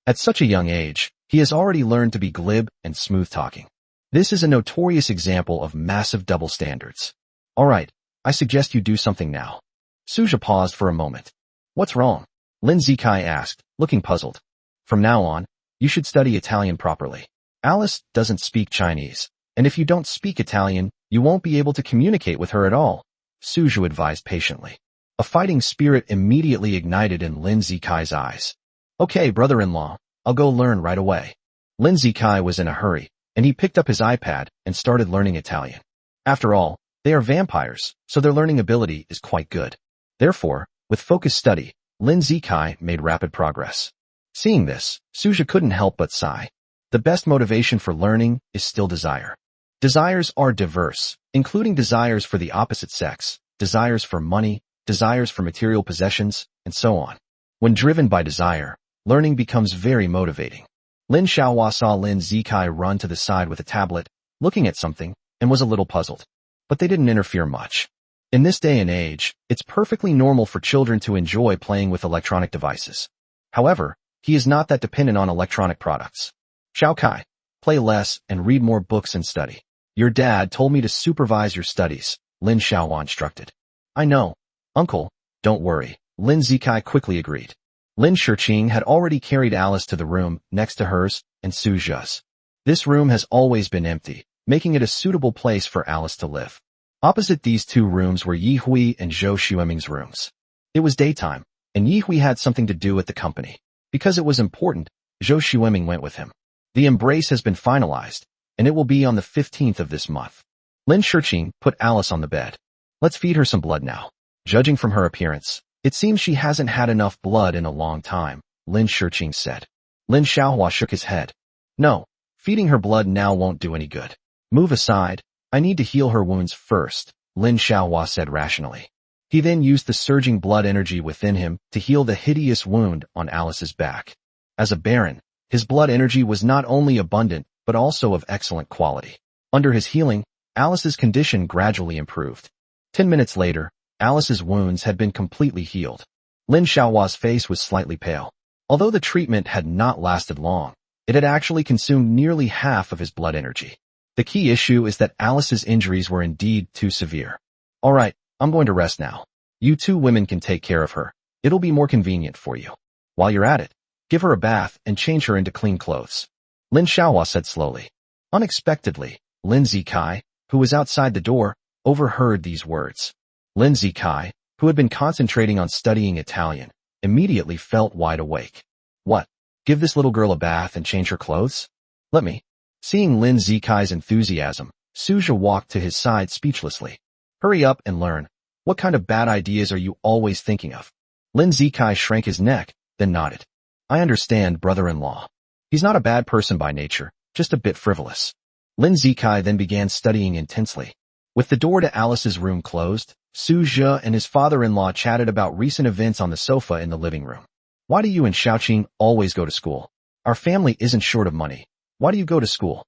At such a young age, he has already learned to be glib and smooth-talking. This is a notorious example of massive double standards. All right, I suggest you do something now. Suja paused for a moment. What's wrong? Lin Zikai asked, looking puzzled. From now on, you should study Italian properly. Alice doesn't speak Chinese, and if you don't speak Italian, you won't be able to communicate with her at all, Suju advised patiently. A fighting spirit immediately ignited in Lin Zikai's eyes. Okay, brother-in-law, I'll go learn right away. Lin Zikai was in a hurry, and he picked up his iPad and started learning Italian. After all, they are vampires, so their learning ability is quite good. Therefore, with focused study, Lin Zikai made rapid progress. Seeing this, Suja couldn't help but sigh. The best motivation for learning is still desire. Desires are diverse, including desires for the opposite sex, desires for money, desires for material possessions, and so on. When driven by desire, learning becomes very motivating. Lin Xiaohua saw Lin Zikai run to the side with a tablet, looking at something, and was a little puzzled. But they didn't interfere much. In this day and age, it's perfectly normal for children to enjoy playing with electronic devices. However, he is not that dependent on electronic products. Xiao Kai, play less and read more books and study. Your dad told me to supervise your studies, Lin Xiaohua instructed. I know, uncle, don't worry, Lin Zikai quickly agreed. Lin Shiqing had already carried Alice to the room next to hers and Suja's. This room has always been empty, making it a suitable place for Alice to live. Opposite these two rooms were Yi Hui and Zhou Xueming's rooms. It was daytime, and Yi Hui had something to do at the company. Because it was important, Zhou Xueming went with him. The embrace has been finalized, and it will be on the 15th of this month. Lin Shiqing put Alice on the bed. Let's feed her some blood now. Judging from her appearance, it seems she hasn't had enough blood in a long time, Lin Shiqing said. Lin Xiaohua shook his head. No, feeding her blood now won't do any good. Move aside, I need to heal her wounds first, Lin Xiaohua said rationally. He then used the surging blood energy within him to heal the hideous wound on Alice's back. As a baron, His blood energy was not only abundant, but also of excellent quality. Under his healing, Alice's condition gradually improved. 10 minutes later, Alice's wounds had been completely healed. Lin Xiaohua's face was slightly pale. Although the treatment had not lasted long, it had actually consumed nearly half of his blood energy. The key issue is that Alice's injuries were indeed too severe. All right, I'm going to rest now. You two women can take care of her. It'll be more convenient for you. While you're at it, give her a bath and change her into clean clothes. Lin Xiaohua said slowly. Unexpectedly, Lin Zikai, who was outside the door, overheard these words. Lin Zikai, who had been concentrating on studying Italian, immediately felt wide awake. What? Give this little girl a bath and change her clothes? Let me. Seeing Lin Zikai's enthusiasm, Suja walked to his side speechlessly. Hurry up and learn. What kind of bad ideas are you always thinking of? Lin Zikai shrank his neck, then nodded. I understand, brother-in-law. He's not a bad person by nature, just a bit frivolous. Lin Zikai then began studying intensely. With the door to Alice's room closed, Suja and his father-in-law chatted about recent events on the sofa in the living room. Why do you and Xiaoqing always go to school? Our family isn't short of money. Why do you go to school?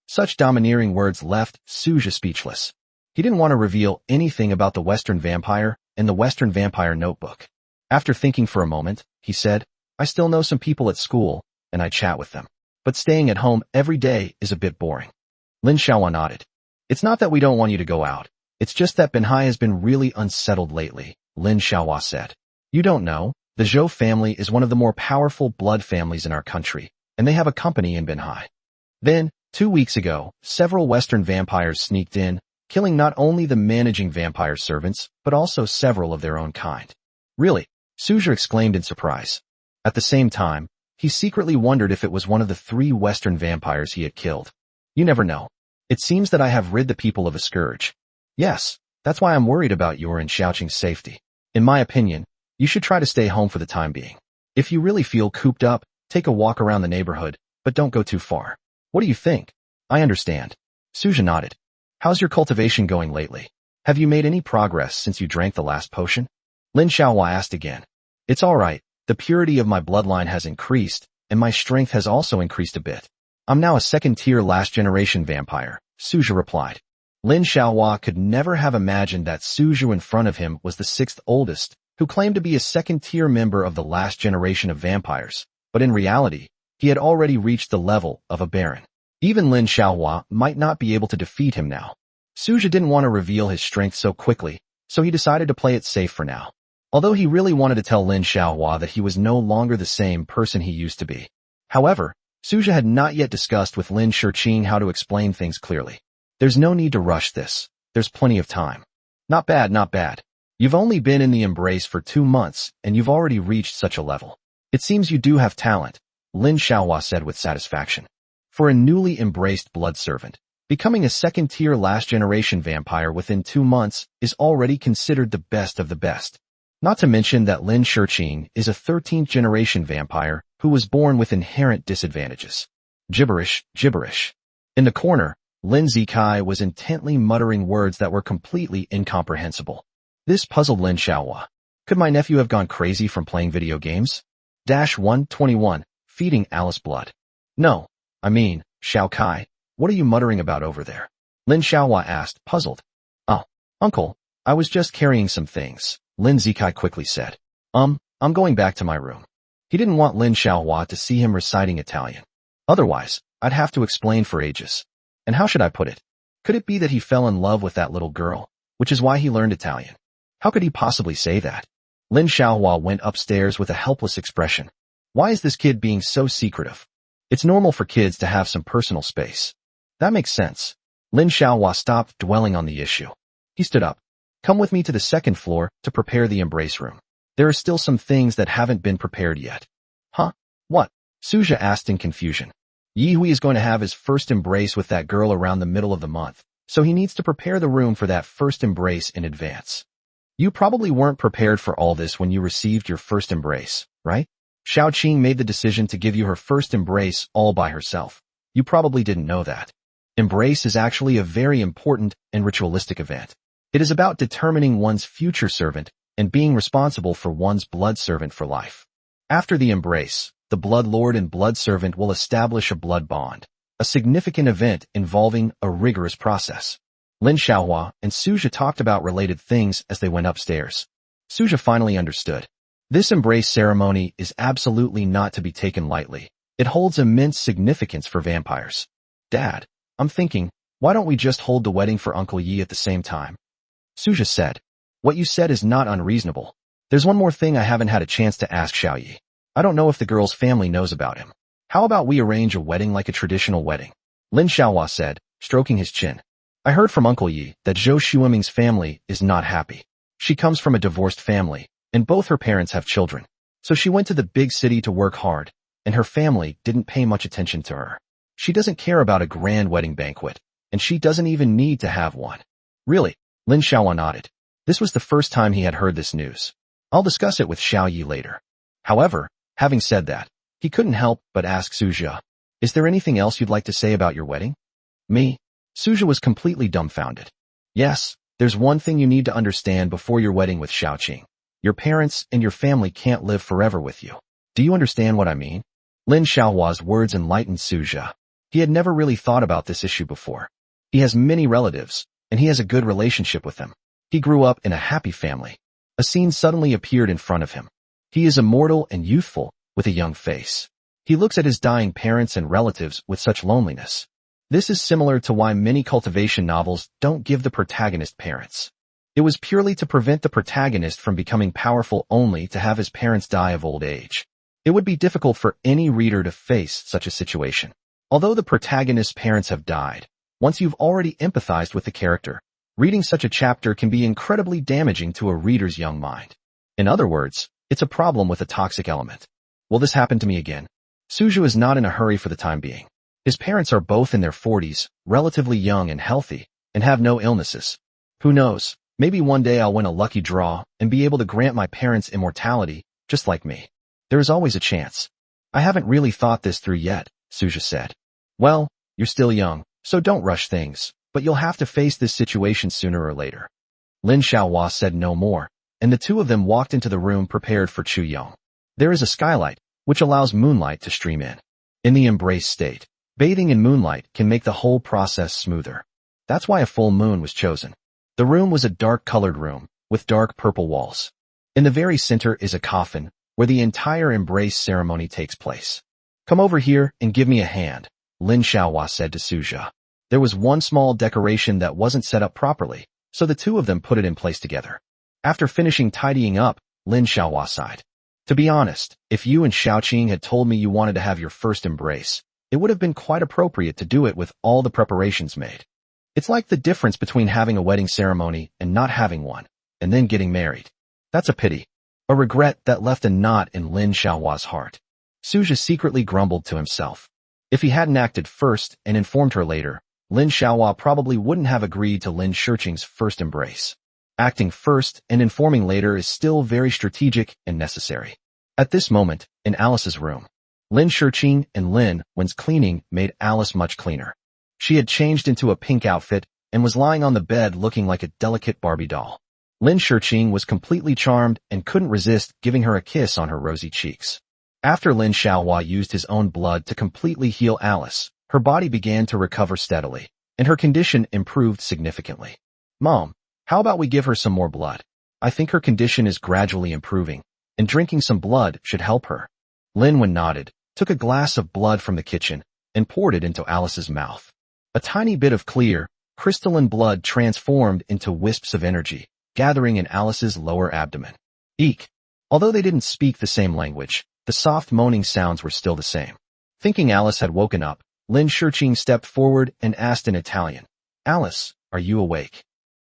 Such domineering words left Suja speechless. He didn't want to reveal anything about the Western vampire and the Western vampire notebook. After thinking for a moment, he said, I still know some people at school, and I chat with them. But staying at home every day is a bit boring. Lin Xiaohua nodded. It's not that we don't want you to go out. It's just that Banhai has been really unsettled lately, Lin Xiaohua said. You don't know, the Zhou family is one of the more powerful blood families in our country, and they have a company in Banhai. Then, 2 weeks ago, several Western vampires sneaked in, killing not only the managing vampire servants, but also several of their own kind. Really? Suja exclaimed in surprise. At the same time, he secretly wondered if it was one of the 3 Western vampires he had killed. You never know. It seems that I have rid the people of a scourge. Yes, that's why I'm worried about your and Xiaoqing's safety. In my opinion, you should try to stay home for the time being. If you really feel cooped up, take a walk around the neighborhood, but don't go too far. What do you think? I understand. Suja nodded. How's your cultivation going lately? Have you made any progress since you drank the last potion? Lin Xiaohua asked again. It's all right. The purity of my bloodline has increased, and my strength has also increased a bit. I'm now a second-tier last-generation vampire, Suja replied. Lin Xiaohua could never have imagined that Suja in front of him was the 6th oldest, who claimed to be a second-tier member of the last generation of vampires, but in reality, he had already reached the level of a baron. Even Lin Xiaohua might not be able to defeat him now. Suja didn't want to reveal his strength so quickly, so he decided to play it safe for now. Although he really wanted to tell Lin Xiaohua that he was no longer the same person he used to be. However, Suja had not yet discussed with Lin Shiqing how to explain things clearly. There's no need to rush this. There's plenty of time. Not bad, not bad. You've only been in the embrace for 2 months, and you've already reached such a level. It seems you do have talent, Lin Xiaohua said with satisfaction. For a newly embraced blood servant, becoming a second-tier last-generation vampire within 2 months is already considered the best of the best. Not to mention that Lin Shiqing is a 13th-generation vampire who was born with inherent disadvantages. Gibberish, gibberish. In the corner, Lin Zikai was intently muttering words that were completely incomprehensible. This puzzled Lin Xiaohua. Could my nephew have gone crazy from playing video games? 121. Feeding Alice blood. No, I mean, Xiao Kai, what are you muttering about over there? Lin Xiaohua asked, puzzled. Oh, uncle, I was just carrying some things, Lin Zikai quickly said. I'm going back to my room. He didn't want Lin Xiaohua to see him reciting Italian. Otherwise, I'd have to explain for ages. And how should I put it? Could it be that he fell in love with that little girl, which is why he learned Italian? How could he possibly say that? Lin Xiaohua went upstairs with a helpless expression. Why is this kid being so secretive? It's normal for kids to have some personal space. That makes sense. Lin Xiaohua stopped dwelling on the issue. He stood up. Come with me to the 2nd floor to prepare the embrace room. There are still some things that haven't been prepared yet. Huh? What? Suja asked in confusion. Yi Hui is going to have his first embrace with that girl around the middle of the month, so he needs to prepare the room for that first embrace in advance. You probably weren't prepared for all this when you received your first embrace, right? Xiaoqing made the decision to give you her first embrace all by herself. You probably didn't know that. Embrace is actually a very important and ritualistic event. It is about determining one's future servant and being responsible for one's blood servant for life. After the embrace, the Blood Lord and Blood Servant will establish a blood bond, a significant event involving a rigorous process. Lin Xiaohua and Suja talked about related things as they went upstairs. Suja finally understood. This embrace ceremony is absolutely not to be taken lightly. It holds immense significance for vampires. Dad, I'm thinking, why don't we just hold the wedding for Uncle Yi at the same time? Suja said. What you said is not unreasonable. There's one more thing I haven't had a chance to ask Xiao Yi. I don't know if the girl's family knows about him. How about we arrange a wedding like a traditional wedding? Lin Xiaohua said, stroking his chin. I heard from Uncle Yi that Zhou Xueming's family is not happy. She comes from a divorced family, and both her parents have children. So she went to the big city to work hard, and her family didn't pay much attention to her. She doesn't care about a grand wedding banquet, and she doesn't even need to have one. Really? Lin Xiaohua nodded. This was the first time he had heard this news. I'll discuss it with Xiao Yi later. However, having said that, he couldn't help but ask Suja, is there anything else you'd like to say about your wedding? Me? Suja was completely dumbfounded. Yes, there's one thing you need to understand before your wedding with Xiaoqing. Your parents and your family can't live forever with you. Do you understand what I mean? Lin Xiaohua's words enlightened Suja. He had never really thought about this issue before. He has many relatives, and he has a good relationship with them. He grew up in a happy family. A scene suddenly appeared in front of him. He is immortal and youthful, with a young face. He looks at his dying parents and relatives with such loneliness. This is similar to why many cultivation novels don't give the protagonist parents. It was purely to prevent the protagonist from becoming powerful only to have his parents die of old age. It would be difficult for any reader to face such a situation. Although the protagonist's parents have died, once you've already empathized with the character, reading such a chapter can be incredibly damaging to a reader's young mind. In other words, it's a problem with a toxic element. Will this happen to me again? Suju is not in a hurry for the time being. His parents are both in their 40s, relatively young and healthy, and have no illnesses. Who knows, maybe one day I'll win a lucky draw and be able to grant my parents immortality, just like me. There is always a chance. I haven't really thought this through yet, Suja said. Well, you're still young, so don't rush things, but you'll have to face this situation sooner or later. Lin Xiaohua said no more, and the two of them walked into the room prepared for Chu Yong. There is a skylight, which allows moonlight to stream in. In the embrace state, bathing in moonlight can make the whole process smoother. That's why a full moon was chosen. The room was a dark-colored room, with dark purple walls. In the very center is a coffin, where the entire embrace ceremony takes place. Come over here and give me a hand, Lin Xiaohua said to Suja. There was one small decoration that wasn't set up properly, so the two of them put it in place together. After finishing tidying up, Lin Xiaohua sighed. To be honest, if you and Xiaoqing had told me you wanted to have your first embrace, it would have been quite appropriate to do it with all the preparations made. It's like the difference between having a wedding ceremony and not having one, and then getting married. That's a pity. A regret that left a knot in Lin Xiaohua's heart. Suja secretly grumbled to himself. If he hadn't acted first and informed her later, Lin Xiaohua probably wouldn't have agreed to Lin Shiqing's first embrace. Acting first and informing later is still very strategic and necessary. At this moment, in Alice's room, Lin Shiqing and Lin Wen's cleaning made Alice much cleaner. She had changed into a pink outfit and was lying on the bed looking like a delicate Barbie doll. Lin Shiqing was completely charmed and couldn't resist giving her a kiss on her rosy cheeks. After Lin Xiaohua used his own blood to completely heal Alice, her body began to recover steadily, and her condition improved significantly. Mom, how about we give her some more blood? I think her condition is gradually improving, and drinking some blood should help her. Lin Wen nodded, took a glass of blood from the kitchen, and poured it into Alice's mouth. A tiny bit of clear, crystalline blood transformed into wisps of energy, gathering in Alice's lower abdomen. Eek! Although they didn't speak the same language, the soft moaning sounds were still the same. Thinking Alice had woken up, Lin Shiqing stepped forward and asked in Italian, Alice, are you awake?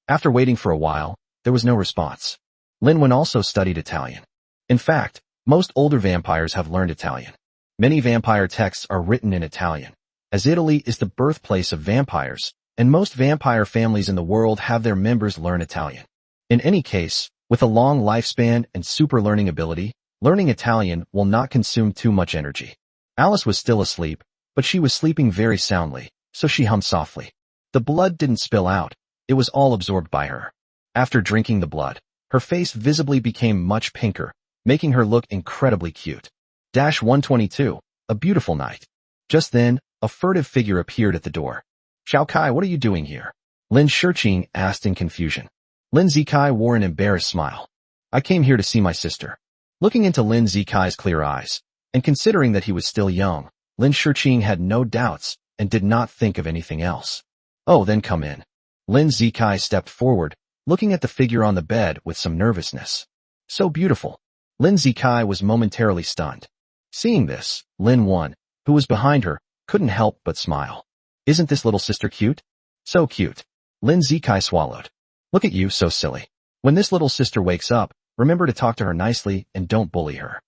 After waiting for a while, there was no response. Lin Wen also studied Italian. In fact, most older vampires have learned Italian. Many vampire texts are written in Italian, as Italy is the birthplace of vampires, and most vampire families in the world have their members learn Italian. In any case, with a long lifespan and super learning ability, learning Italian will not consume too much energy. Alice was still asleep, but she was sleeping very soundly, so she hummed softly. The blood didn't spill out. It was all absorbed by her. After drinking the blood, her face visibly became much pinker, making her look incredibly cute. 122. A beautiful night. Just then, a furtive figure appeared at the door. Xiao Kai, what are you doing here? Lin Shiqing asked in confusion. Lin Zikai wore an embarrassed smile. I came here to see my sister. Looking into Lin Zikai's clear eyes, and considering that he was still young, Lin Shiqing had no doubts and did not think of anything else. Oh, then come in. Lin Zikai stepped forward, looking at the figure on the bed with some nervousness. So beautiful. Lin Zikai was momentarily stunned. Seeing this, Lin Wan, who was behind her, couldn't help but smile. Isn't this little sister cute? So cute. Lin Zikai swallowed. Look at you, so silly. When this little sister wakes up, remember to talk to her nicely and don't bully her.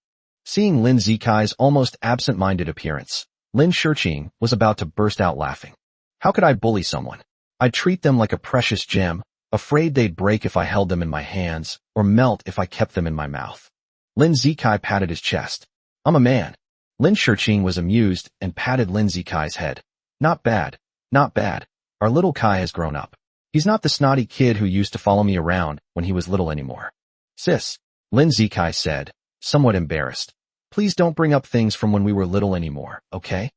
Seeing Lin Zikai's almost absent-minded appearance, Lin Shiqing was about to burst out laughing. How could I bully someone? I'd treat them like a precious gem, afraid they'd break if I held them in my hands, or melt if I kept them in my mouth. Lin Zikai patted his chest. I'm a man. Lin Shiqing was amused and patted Lin Zikai's head. Not bad, not bad. Our little Kai has grown up. He's not the snotty kid who used to follow me around when he was little anymore. Sis, Lin Zikai said, somewhat embarrassed. Please don't bring up things from when we were little anymore, okay?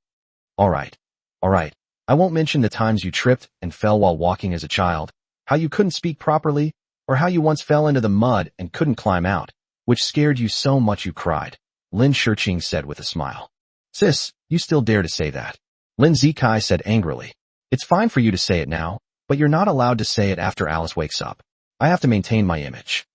Alright. I won't mention the times you tripped and fell while walking as a child, how you couldn't speak properly, or how you once fell into the mud and couldn't climb out, which scared you so much you cried, Lin Shiqing said with a smile. Sis, you still dare to say that? Lin Zikai said angrily. It's fine for you to say it now, but you're not allowed to say it after Alice wakes up. I have to maintain my image.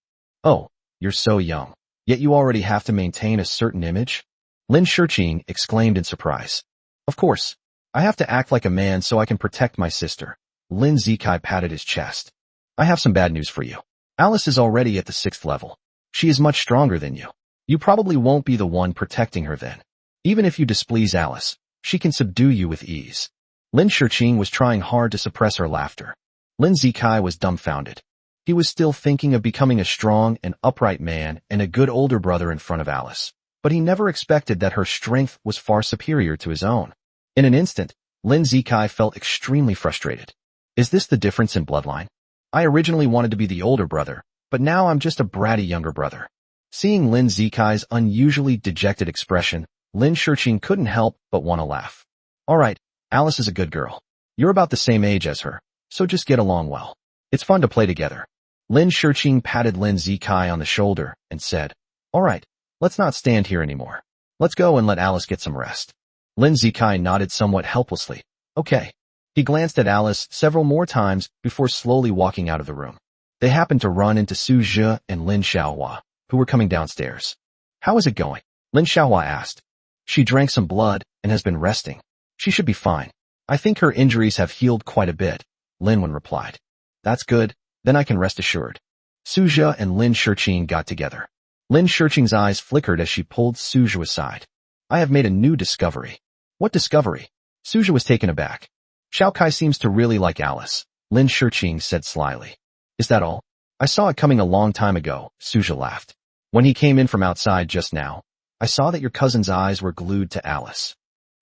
Oh, you're so young. Yet you already have to maintain a certain image? Lin Shiqing exclaimed in surprise. Of course. I have to act like a man so I can protect my sister. Lin Zikai patted his chest. I have some bad news for you. Alice is already at the 6th level. She is much stronger than you. You probably won't be the one protecting her then. Even if you displease Alice, she can subdue you with ease. Lin Shiqing was trying hard to suppress her laughter. Lin Zikai was dumbfounded. He was still thinking of becoming a strong and upright man and a good older brother in front of Alice, but he never expected that her strength was far superior to his own. In an instant, Lin Zikai felt extremely frustrated. Is this the difference in bloodline? I originally wanted to be the older brother, but now I'm just a bratty younger brother. Seeing Lin Zikai's unusually dejected expression, Lin Shiqing couldn't help but want to laugh. Alright, Alice is a good girl. You're about the same age as her, so just get along well. It's fun to play together. Lin Shiqing patted Lin Zikai on the shoulder and said, Alright, let's not stand here anymore. Let's go and let Alice get some rest. Lin Zikai nodded somewhat helplessly. Okay. He glanced at Alice several more times before slowly walking out of the room. They happened to run into Su Zhe and Lin Xiaohua, who were coming downstairs. How is it going? Lin Xiaohua asked. She drank some blood and has been resting. She should be fine. I think her injuries have healed quite a bit, Lin Wan replied. That's good, then I can rest assured. Su Zhe and Lin Shiqing got together. Lin Shiqing's eyes flickered as she pulled Su Zhe aside. I have made a new discovery. What discovery? Su Zhe was taken aback. Xiao Kai seems to really like Alice, Lin Shiqing said slyly. Is that all? I saw it coming a long time ago, Su Zhe laughed. When he came in from outside just now, I saw that your cousin's eyes were glued to Alice.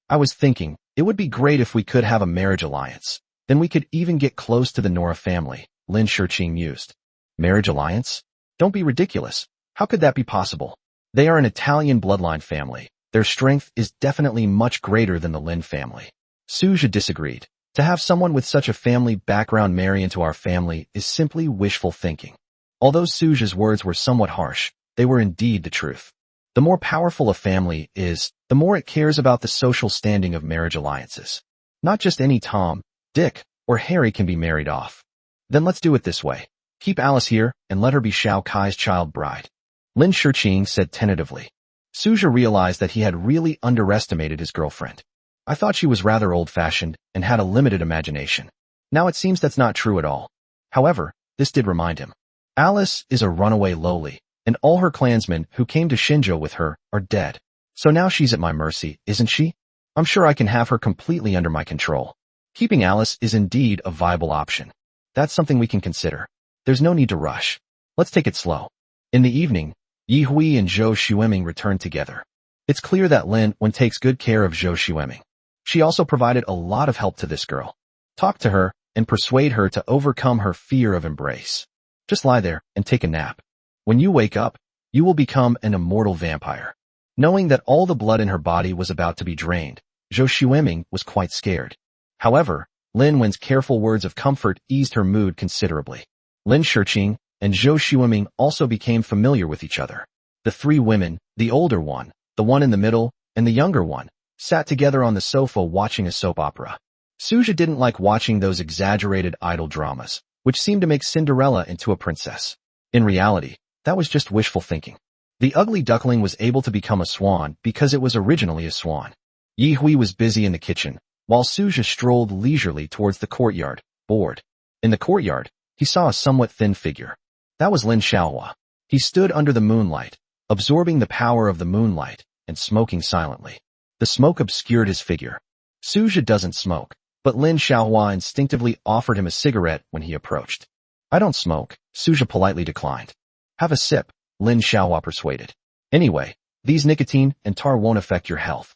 I was thinking, it would be great if we could have a marriage alliance. Then we could even get close to the Nora family, Lin Shiqing mused. Marriage alliance? Don't be ridiculous. How could that be possible? They are an Italian bloodline family. Their strength is definitely much greater than the Lin family. Su Zhe disagreed. To have someone with such a family background marry into our family is simply wishful thinking. Although Su Zhe's words were somewhat harsh, they were indeed the truth. The more powerful a family is, the more it cares about the social standing of marriage alliances. Not just any Tom, Dick, or Harry can be married off. Then let's do it this way. Keep Alice here and let her be Xiao Kai's child bride. Lin Shiqing said tentatively. Su Zhe realized that he had really underestimated his girlfriend. I thought she was rather old-fashioned and had a limited imagination. Now it seems that's not true at all. However, this did remind him. Alice is a runaway lowly, and all her clansmen who came to Shinjo with her are dead. So now she's at my mercy, isn't she? I'm sure I can have her completely under my control. Keeping Alice is indeed a viable option. That's something we can consider. There's no need to rush. Let's take it slow. In the evening, Yi Hui and Zhou Xueming returned together. It's clear that Lin Wan takes good care of Zhou Xueming. She also provided a lot of help to this girl. Talk to her and persuade her to overcome her fear of embrace. Just lie there and take a nap. When you wake up, you will become an immortal vampire. Knowing that all the blood in her body was about to be drained, Zhou Xueming was quite scared. However, Lin Wen's careful words of comfort eased her mood considerably. Lin Shiqing and Zhou Xueming also became familiar with each other. The three women, the older one, the one in the middle, and the younger one, sat together on the sofa watching a soap opera. Suja didn't like watching those exaggerated idol dramas, which seemed to make Cinderella into a princess. In reality, that was just wishful thinking. The ugly duckling was able to become a swan because it was originally a swan. Yi Hui was busy in the kitchen, while Suja strolled leisurely towards the courtyard, bored. In the courtyard, he saw a somewhat thin figure. That was Lin Xiaohua. He stood under the moonlight, absorbing the power of the moonlight, and smoking silently. The smoke obscured his figure. Suja doesn't smoke, but Lin Xiaohua instinctively offered him a cigarette when he approached. I don't smoke, Suja politely declined. Have a sip, Lin Xiaohua persuaded. Anyway, these nicotine and tar won't affect your health.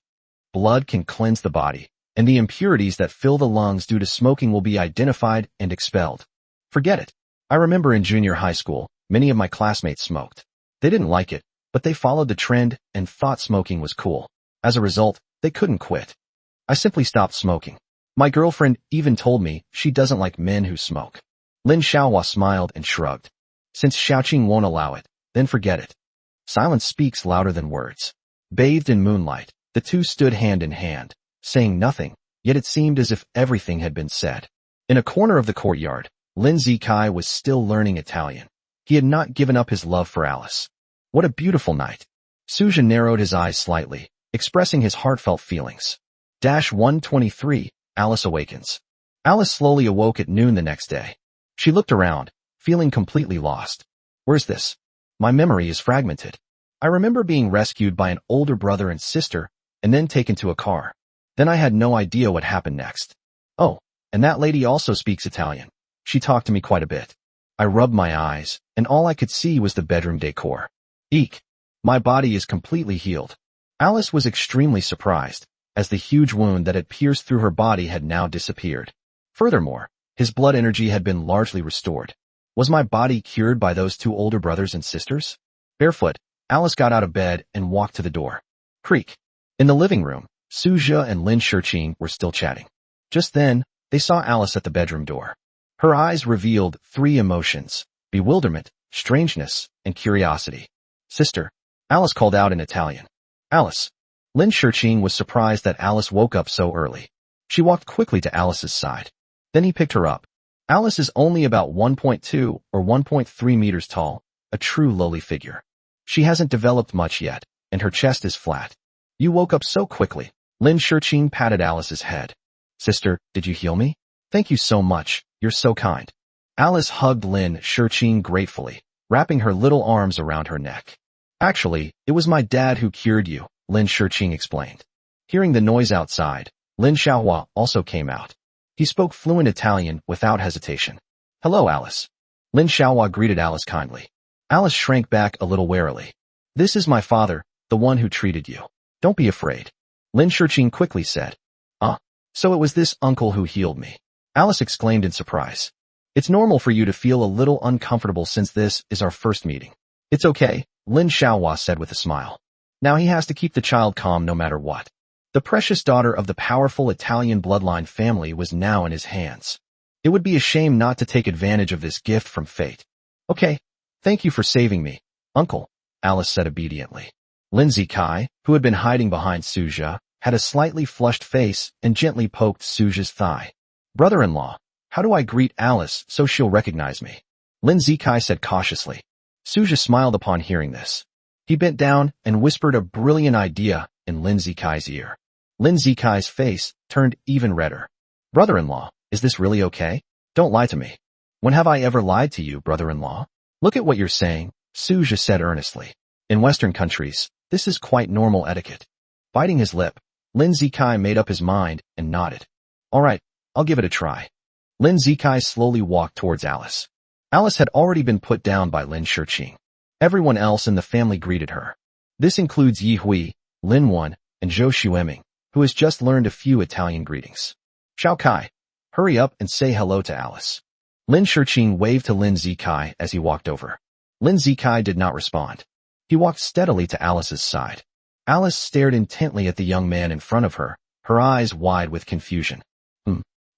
Blood can cleanse the body, and the impurities that fill the lungs due to smoking will be identified and expelled. Forget it. I remember in junior high school, many of my classmates smoked. They didn't like it, but they followed the trend and thought smoking was cool. As a result, they couldn't quit. I simply stopped smoking. My girlfriend even told me she doesn't like men who smoke. Lin Xiaohua smiled and shrugged. Since Xiaoqing won't allow it, then forget it. Silence speaks louder than words. Bathed in moonlight, the two stood hand in hand, saying nothing, yet it seemed as if everything had been said. In a corner of the courtyard, Lin Zikai was still learning Italian. He had not given up his love for Alice. What a beautiful night. Suja narrowed his eyes slightly, expressing his heartfelt feelings. 123, Alice awakens. Alice slowly awoke at noon the next day. She looked around, feeling completely lost. Where's this? My memory is fragmented. I remember being rescued by an older brother and sister, and then taken to a car. Then I had no idea what happened next. Oh, and that lady also speaks Italian. She talked to me quite a bit. I rubbed my eyes, and all I could see was the bedroom decor. Eek! My body is completely healed. Alice was extremely surprised, as the huge wound that had pierced through her body had now disappeared. Furthermore, his blood energy had been largely restored. Was my body cured by those two older brothers and sisters? Barefoot, Alice got out of bed and walked to the door. Creak. In the living room, Suja and Lin Shiqing were still chatting. Just then, they saw Alice at the bedroom door. Her eyes revealed three emotions: bewilderment, strangeness, and curiosity. Sister, Alice called out in Italian. Alice. Lin Shiqing was surprised that Alice woke up so early. She walked quickly to Alice's side. Then he picked her up. Alice is only about 1.2 or 1.3 meters tall, a true lowly figure. She hasn't developed much yet, and her chest is flat. You woke up so quickly. Lin Shiqing patted Alice's head. Sister, did you heal me? Thank you so much, you're so kind. Alice hugged Lin Shiqing gratefully, wrapping her little arms around her neck. Actually, it was my dad who cured you, Lin Shiqing explained. Hearing the noise outside, Lin Xiaohua also came out. He spoke fluent Italian without hesitation. Hello, Alice. Lin Xiaohua greeted Alice kindly. Alice shrank back a little warily. This is my father, the one who treated you. Don't be afraid. Lin Shiqing quickly said. So it was this uncle who healed me. Alice exclaimed in surprise. It's normal for you to feel a little uncomfortable since this is our first meeting. It's okay, Lin Xiaohua said with a smile. Now he has to keep the child calm no matter what. The precious daughter of the powerful Italian bloodline family was now in his hands. It would be a shame not to take advantage of this gift from fate. Okay, thank you for saving me, uncle, Alice said obediently. Lin Zikai, who had been hiding behind Suja, had a slightly flushed face and gently poked Suja's thigh. Brother-in-law, how do I greet Alice so she'll recognize me? Lin Zikai said cautiously. Suja smiled upon hearing this. He bent down and whispered a brilliant idea in Lin Zikai's ear. Lin Zikai's face turned even redder. Brother-in-law, is this really okay? Don't lie to me. When have I ever lied to you, brother-in-law? Look at what you're saying, Suja said earnestly. In Western countries, this is quite normal etiquette. Biting his lip, Lin Zikai made up his mind and nodded. All right, I'll give it a try. Lin Zikai slowly walked towards Alice. Alice had already been put down by Lin Shiqing. Everyone else in the family greeted her. This includes Yi Hui, Lin Wen, and Zhou Xueming, who has just learned a few Italian greetings. Xiao Kai, hurry up and say hello to Alice. Lin Shiqing waved to Lin Zikai as he walked over. Lin Zikai did not respond. He walked steadily to Alice's side. Alice stared intently at the young man in front of her, her eyes wide with confusion.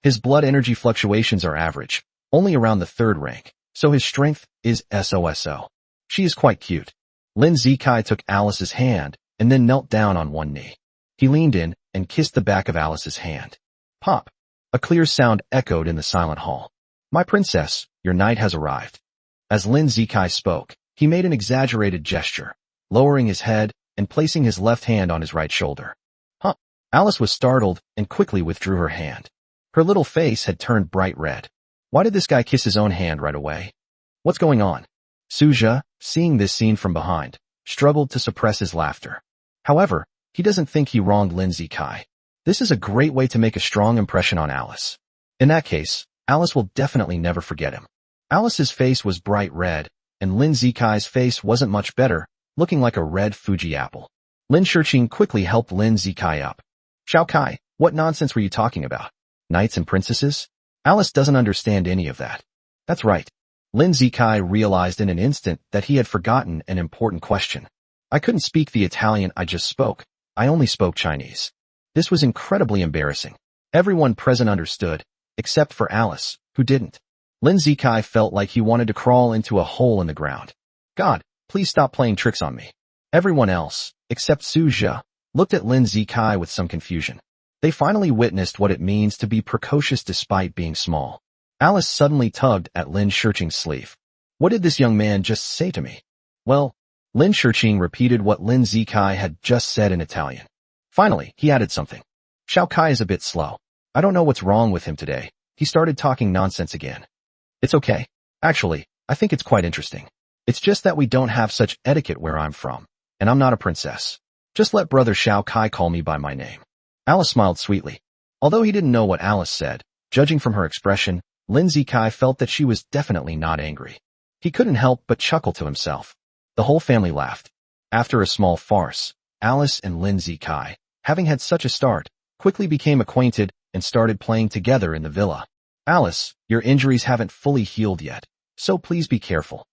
His blood energy fluctuations are average, only around the 3rd rank, so his strength is SOSO. She is quite cute. Lin Zikai took Alice's hand and then knelt down on one knee. He leaned in and kissed the back of Alice's hand. Pop! A clear sound echoed in the silent hall. My princess, your knight has arrived. As Lin Zikai spoke, he made an exaggerated gesture, lowering his head and placing his left hand on his right shoulder. Huh! Alice was startled and quickly withdrew her hand. Her little face had turned bright red. Why did this guy kiss his own hand right away? What's going on? Suja, seeing this scene from behind, struggled to suppress his laughter. However, he doesn't think he wronged Lin Zikai. This is a great way to make a strong impression on Alice. In that case, Alice will definitely never forget him. Alice's face was bright red, and Lin Zikai's face wasn't much better, looking like a red Fuji apple. Lin Shiqing quickly helped Lin Zikai up. Xiao Kai, what nonsense were you talking about? Knights and princesses? Alice doesn't understand any of that. That's right. Lin Zikai realized in an instant that he had forgotten an important question. I couldn't speak the Italian I just spoke. I only spoke Chinese. This was incredibly embarrassing. Everyone present understood, except for Alice, who didn't. Lin Zikai felt like he wanted to crawl into a hole in the ground. God, please stop playing tricks on me. Everyone else, except Suja, looked at Lin Zikai with some confusion. They finally witnessed what it means to be precocious despite being small. Alice suddenly tugged at Lin Shiqing's sleeve. What did this young man just say to me? Well, Lin Shiqing repeated what Lin Zikai had just said in Italian. Finally, he added something. Xiao Kai is a bit slow. I don't know what's wrong with him today. He started talking nonsense again. It's okay. Actually, I think it's quite interesting. It's just that we don't have such etiquette where I'm from, and I'm not a princess. Just let brother Xiao Kai call me by my name. Alice smiled sweetly. Although he didn't know what Alice said, judging from her expression, Lin Zikai felt that she was definitely not angry. He couldn't help but chuckle to himself. The whole family laughed. After a small farce, Alice and Lin Zikai, having had such a start, quickly became acquainted and started playing together in the villa. Alice, your injuries haven't fully healed yet, so please be careful.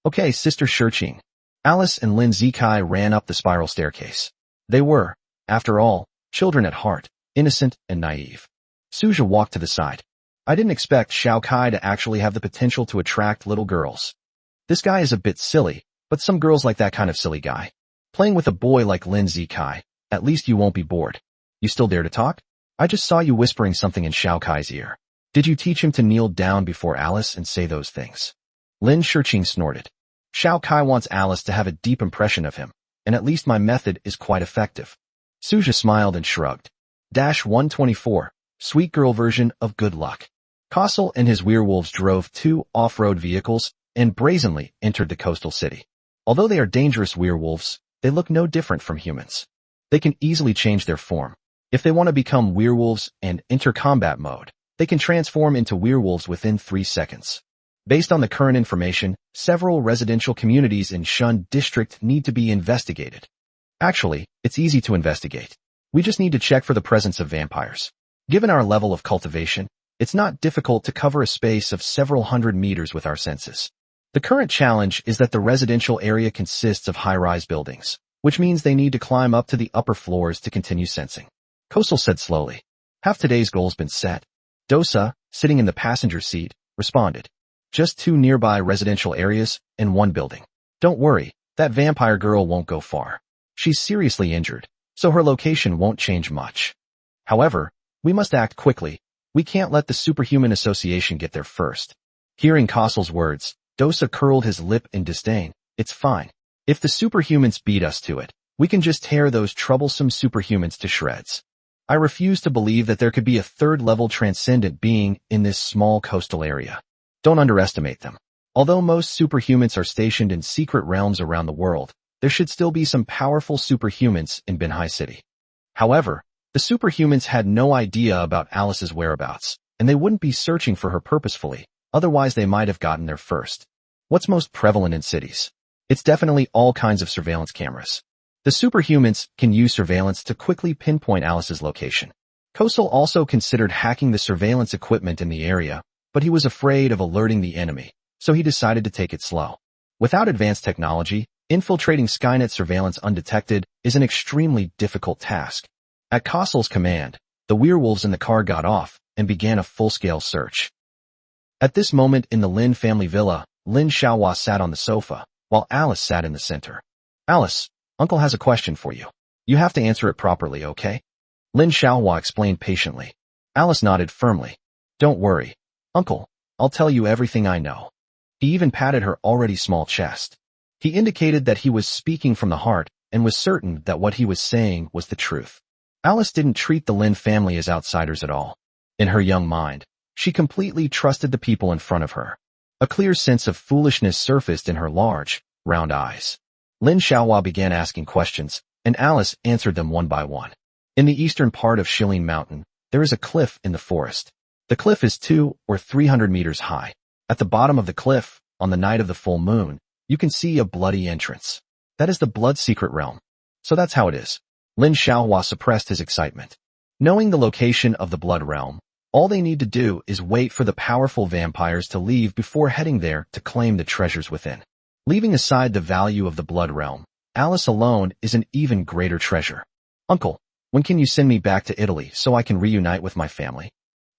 Okay, Sister Shiqing. Alice and Lin Zikai ran up the spiral staircase. They were, after all, children at heart, innocent and naive. Suja walked to the side. I didn't expect Xiao Kai to actually have the potential to attract little girls. This guy is a bit silly, but some girls like that kind of silly guy. Playing with a boy like Lin Zikai, at least you won't be bored. You still dare to talk? I just saw you whispering something in Xiao Kai's ear. Did you teach him to kneel down before Alice and say those things? Lin Shiqing snorted. Xiao Kai wants Alice to have a deep impression of him, and at least my method is quite effective. Suja smiled and shrugged. 124, Sweet Girl version of Good Luck. Castle and his werewolves drove 2 off-road vehicles and brazenly entered the coastal city. Although they are dangerous werewolves, they look no different from humans. They can easily change their form. If they want to become werewolves and enter combat mode, they can transform into werewolves within 3 seconds. Based on the current information, several residential communities in Shun District need to be investigated. Actually, it's easy to investigate. We just need to check for the presence of vampires. Given our level of cultivation, it's not difficult to cover a space of several hundred meters with our senses. The current challenge is that the residential area consists of high-rise buildings, which means they need to climb up to the upper floors to continue sensing. Coastal said slowly. Have today's goals been set? Dosa, sitting in the passenger seat, responded. Just 2 nearby residential areas and 1 building. Don't worry, that vampire girl won't go far. She's seriously injured, so her location won't change much. However, we must act quickly. We can't let the Superhuman Association get there first. Hearing Castle's words, Dosa curled his lip in disdain. It's fine. If the superhumans beat us to it, we can just tear those troublesome superhumans to shreds. I refuse to believe that there could be a 3rd-level transcendent being in this small coastal area. Don't underestimate them. Although most superhumans are stationed in secret realms around the world, there should still be some powerful superhumans in Binhai City. However, the superhumans had no idea about Alice's whereabouts, and they wouldn't be searching for her purposefully, otherwise they might have gotten there first. What's most prevalent in cities? It's definitely all kinds of surveillance cameras. The superhumans can use surveillance to quickly pinpoint Alice's location. Kosel also considered hacking the surveillance equipment in the area, but he was afraid of alerting the enemy, so he decided to take it slow. Without advanced technology, Infiltrating Skynet surveillance undetected is an extremely difficult task. At Castle's command, the werewolves in the car got off and began a full-scale search. At this moment in the Lin family villa, Lin Xiaohua sat on the sofa, while Alice sat in the center. Alice, Uncle has a question for you. You have to answer it properly, okay? Lin Xiaohua explained patiently. Alice nodded firmly. Don't worry, Uncle, I'll tell you everything I know. He even patted her already small chest. He indicated that he was speaking from the heart and was certain that what he was saying was the truth. Alice didn't treat the Lin family as outsiders at all. In her young mind, she completely trusted the people in front of her. A clear sense of foolishness surfaced in her large, round eyes. Lin Xiaohua began asking questions, and Alice answered them one by one. In the eastern part of Shilin Mountain, there is a cliff in the forest. The cliff is 200 or 300 meters high. At the bottom of the cliff, on the night of the full moon, you can see a bloody entrance. That is the blood secret realm. So that's how it is. Lin Xiaohua suppressed his excitement. Knowing the location of the blood realm, all they need to do is wait for the powerful vampires to leave before heading there to claim the treasures within. Leaving aside the value of the blood realm, Alice alone is an even greater treasure. Uncle, when can you send me back to Italy so I can reunite with my family?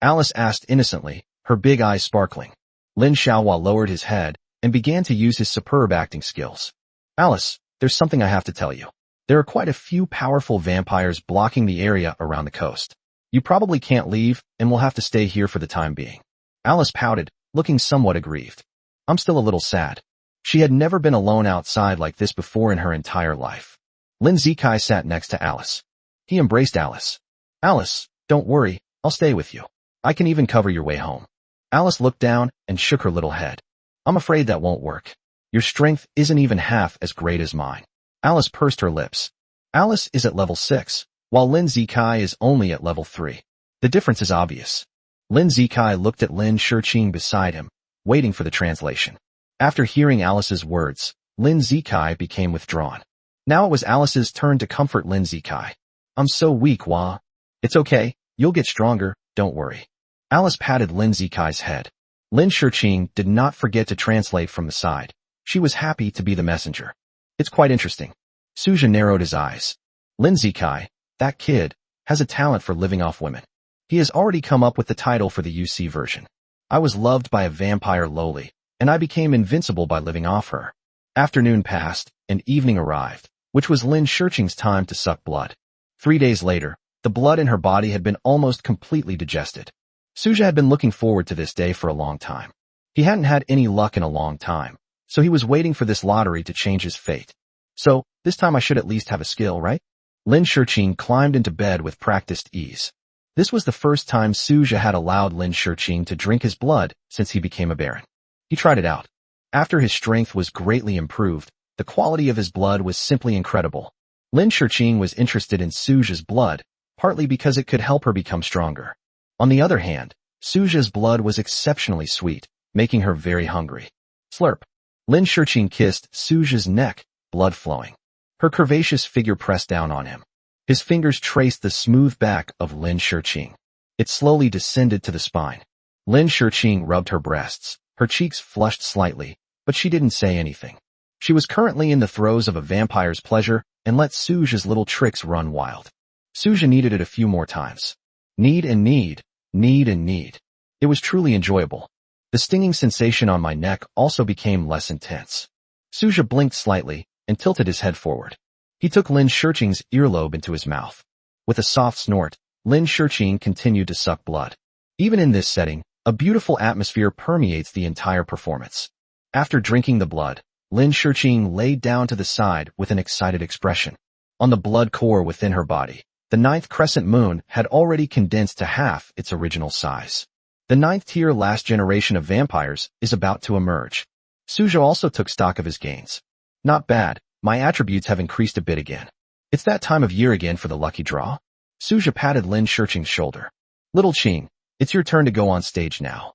Alice asked innocently, her big eyes sparkling. Lin Xiaohua lowered his head and began to use his superb acting skills. Alice, there's something I have to tell you. There are quite a few powerful vampires blocking the area around the coast. You probably can't leave and will have to stay here for the time being. Alice pouted, looking somewhat aggrieved. I'm still a little sad. She had never been alone outside like this before in her entire life. Lin Zikai sat next to Alice. He embraced Alice. Alice, don't worry, I'll stay with you. I can even cover your way home. Alice looked down and shook her little head. I'm afraid that won't work. Your strength isn't even half as great as mine. Alice pursed her lips. Alice is at level 6, while Lin Zikai is only at level 3. The difference is obvious. Lin Zikai looked at Lin Shiqing beside him, waiting for the translation. After hearing Alice's words, Lin Zikai became withdrawn. Now it was Alice's turn to comfort Lin Zikai. I'm so weak, Wah. It's okay, you'll get stronger, don't worry. Alice patted Lin Zikai's head. Lin Shiqing did not forget to translate from the side. She was happy to be the messenger. It's quite interesting. Suja narrowed his eyes. Lin Zikai, that kid, has a talent for living off women. He has already come up with the title for the UC version. I was loved by a vampire lowly, and I became invincible by living off her. Afternoon passed, and evening arrived, which was Lin Shiqing's time to suck blood. 3 days later, the blood in her body had been almost completely digested. Suja had been looking forward to this day for a long time. He hadn't had any luck in a long time, so he was waiting for this lottery to change his fate. So, this time I should at least have a skill, right? Lin Shiqing climbed into bed with practiced ease. This was the first time Suja had allowed Lin Shiqing to drink his blood since he became a baron. He tried it out. After his strength was greatly improved, the quality of his blood was simply incredible. Lin Shiqing was interested in Suja's blood, partly because it could help her become stronger. On the other hand, Suja's blood was exceptionally sweet, making her very hungry. Slurp. Lin Shiqing kissed Suja's neck, blood flowing. Her curvaceous figure pressed down on him. His fingers traced the smooth back of Lin Shiqing. It slowly descended to the spine. Lin Shiqing rubbed her breasts. Her cheeks flushed slightly, but she didn't say anything. She was currently in the throes of a vampire's pleasure and let Suja's little tricks run wild. Suja needed it a few more times. Need and need, need and need. It was truly enjoyable. The stinging sensation on my neck also became less intense. Suja blinked slightly and tilted his head forward. He took Lin Shiqing's earlobe into his mouth. With a soft snort, Lin Shiqing continued to suck blood. Even in this setting, a beautiful atmosphere permeates the entire performance. After drinking the blood, Lin Shiqing laid down to the side with an excited expression. On the blood core within her body, the 9th crescent moon had already condensed to half its original size. The 9th tier last generation of vampires is about to emerge. Suja also took stock of his gains. Not bad, my attributes have increased a bit again. It's that time of year again for the lucky draw. Suja patted Lin Shiqing's shoulder. Little Qing, it's your turn to go on stage now.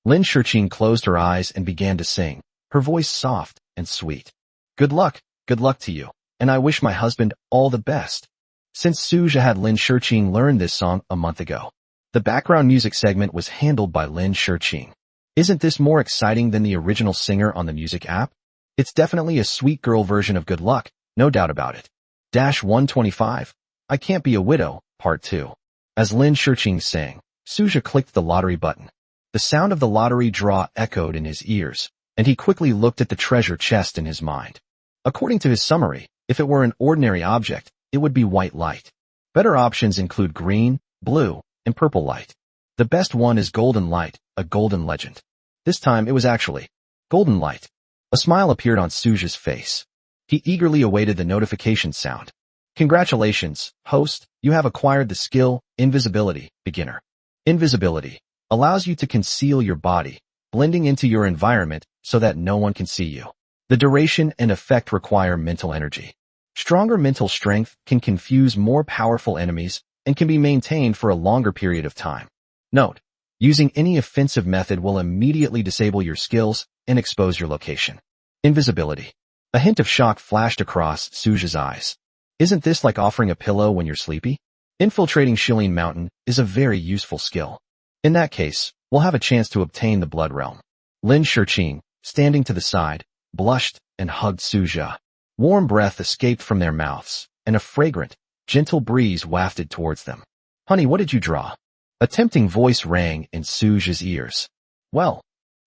Lin Shiqing closed her eyes and began to sing, her voice soft and sweet. Good luck to you, and I wish my husband all the best. Since Suja had Lin Shiqing learn this song a month ago, the background music segment was handled by Lin Shiqing. Isn't this more exciting than the original singer on the music app? It's definitely a sweet girl version of good luck, no doubt about it. 125. I Can't Be a Widow, Part 2. As Lin Shiqing sang, Suja clicked the lottery button. The sound of the lottery draw echoed in his ears, and he quickly looked at the treasure chest in his mind. According to his summary, if it were an ordinary object, it would be white light. Better options include green, blue, and purple light. The best one is golden light, a golden legend. This time it was actually golden light. A smile appeared on Suja's face. He eagerly awaited the notification sound. Congratulations, host, you have acquired the skill, Invisibility, Beginner. Invisibility allows you to conceal your body, blending into your environment so that no one can see you. The duration and effect require mental energy. Stronger mental strength can confuse more powerful enemies and can be maintained for a longer period of time. Note, using any offensive method will immediately disable your skills and expose your location. Invisibility. A hint of shock flashed across Suja's eyes. Isn't this like offering a pillow when you're sleepy? Infiltrating Shilin Mountain is a very useful skill. In that case, we'll have a chance to obtain the Blood Realm. Lin Shiqing, standing to the side, blushed and hugged Suja. Warm breath escaped from their mouths, and a fragrant, gentle breeze wafted towards them. Honey, what did you draw? A tempting voice rang in Suja's ears. Well,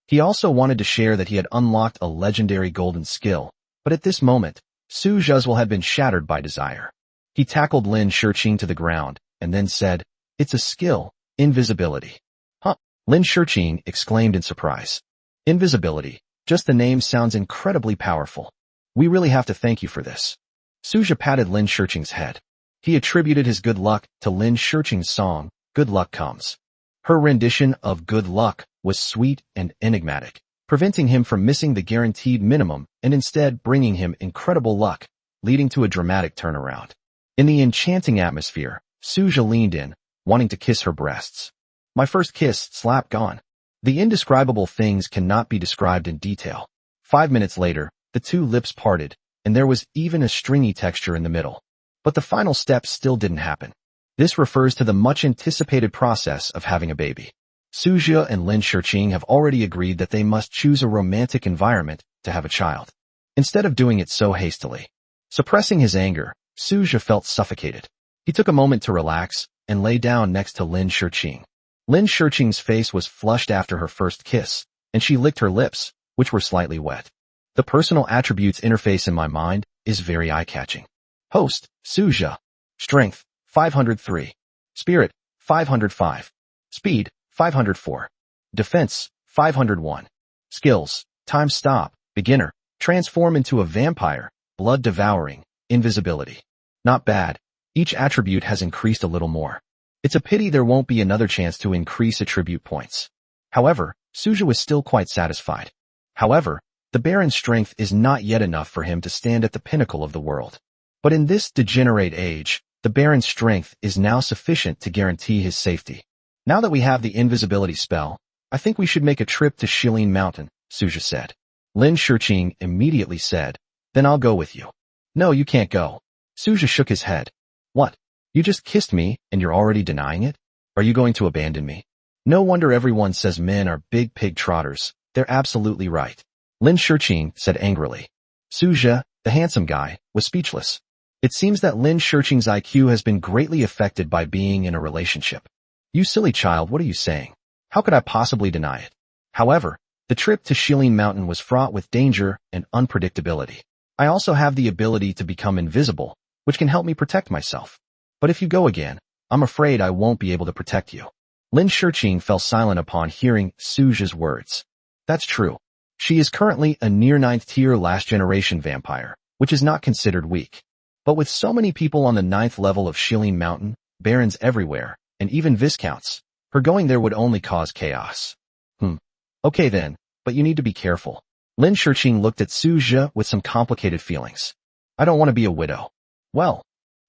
he also wanted to share that he had unlocked a legendary golden skill, but at this moment, Suja's will had been shattered by desire. He tackled Lin Shiqing to the ground, and then said, It's a skill, invisibility. Huh? Lin Shiqing exclaimed in surprise. Invisibility, just the name sounds incredibly powerful. We really have to thank you for this. Suja patted Lin Shiqing's head. He attributed his good luck to Lin Shiqing's song, Good Luck Comes. Her rendition of Good Luck was sweet and enigmatic, preventing him from missing the guaranteed minimum and instead bringing him incredible luck, leading to a dramatic turnaround. In the enchanting atmosphere, Suja leaned in, wanting to kiss her breasts. My first kiss, slap gone. The indescribable things cannot be described in detail. 5 minutes later, the two lips parted, and there was even a stringy texture in the middle. But the final step still didn't happen. This refers to the much-anticipated process of having a baby. Suja and Lin Shiqing have already agreed that they must choose a romantic environment to have a child, instead of doing it so hastily. Suppressing his anger, Suja felt suffocated. He took a moment to relax and lay down next to Lin Shiqing. Lin Shiqing's face was flushed after her first kiss, and she licked her lips, which were slightly wet. The personal attributes interface in my mind is very eye-catching. Host, Suja. Strength, 503. Spirit, 505. Speed, 504. Defense, 501. Skills, time stop, beginner, transform into a vampire, blood devouring, invisibility. Not bad. Each attribute has increased a little more. It's a pity there won't be another chance to increase attribute points. However, Suja was still quite satisfied. However, the Baron's strength is not yet enough for him to stand at the pinnacle of the world. But in this degenerate age, the Baron's strength is now sufficient to guarantee his safety. Now that we have the invisibility spell, I think we should make a trip to Shilin Mountain, Suja said. Lin Shiqing immediately said, Then I'll go with you. No, you can't go. Suja shook his head. What? You just kissed me, and you're already denying it? Are you going to abandon me? No wonder everyone says men are big pig trotters. They're absolutely right. Lin Shiqing said angrily. Suja, the handsome guy, was speechless. It seems that Lin Shiqing's IQ has been greatly affected by being in a relationship. You silly child, what are you saying? How could I possibly deny it? However, the trip to Shilin Mountain was fraught with danger and unpredictability. I also have the ability to become invisible, which can help me protect myself. But if you go again, I'm afraid I won't be able to protect you. Lin Shiqing fell silent upon hearing Suja's words. That's true. She is currently a near 9th tier last generation vampire, which is not considered weak. But with so many people on the 9th level of Shilin Mountain, barons everywhere, and even viscounts, her going there would only cause chaos. Okay then, but you need to be careful. Lin Shiqing looked at Suja with some complicated feelings. I don't want to be a widow. Well,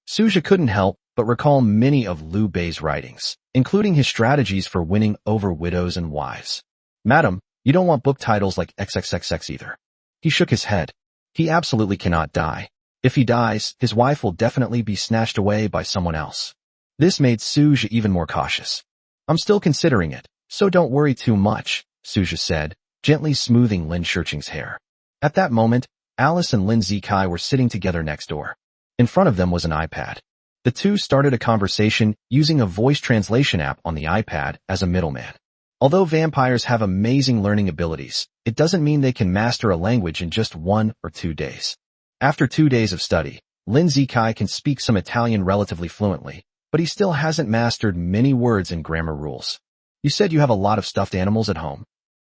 Suja couldn't help but recall many of Liu Bei's writings, including his strategies for winning over widows and wives. Madam, you don't want book titles like XXXX either. He shook his head. He absolutely cannot die. If he dies, his wife will definitely be snatched away by someone else. This made Suja even more cautious. I'm still considering it, so don't worry too much, Suja said, gently smoothing Lin Shiqing's hair. At that moment, Alice and Lin Zikai were sitting together next door. In front of them was an iPad. The two started a conversation using a voice translation app on the iPad as a middleman. Although vampires have amazing learning abilities, it doesn't mean they can master a language in just 1 or 2 days. After 2 days of study, Lin Zikai can speak some Italian relatively fluently, but he still hasn't mastered many words and grammar rules. You said you have a lot of stuffed animals at home.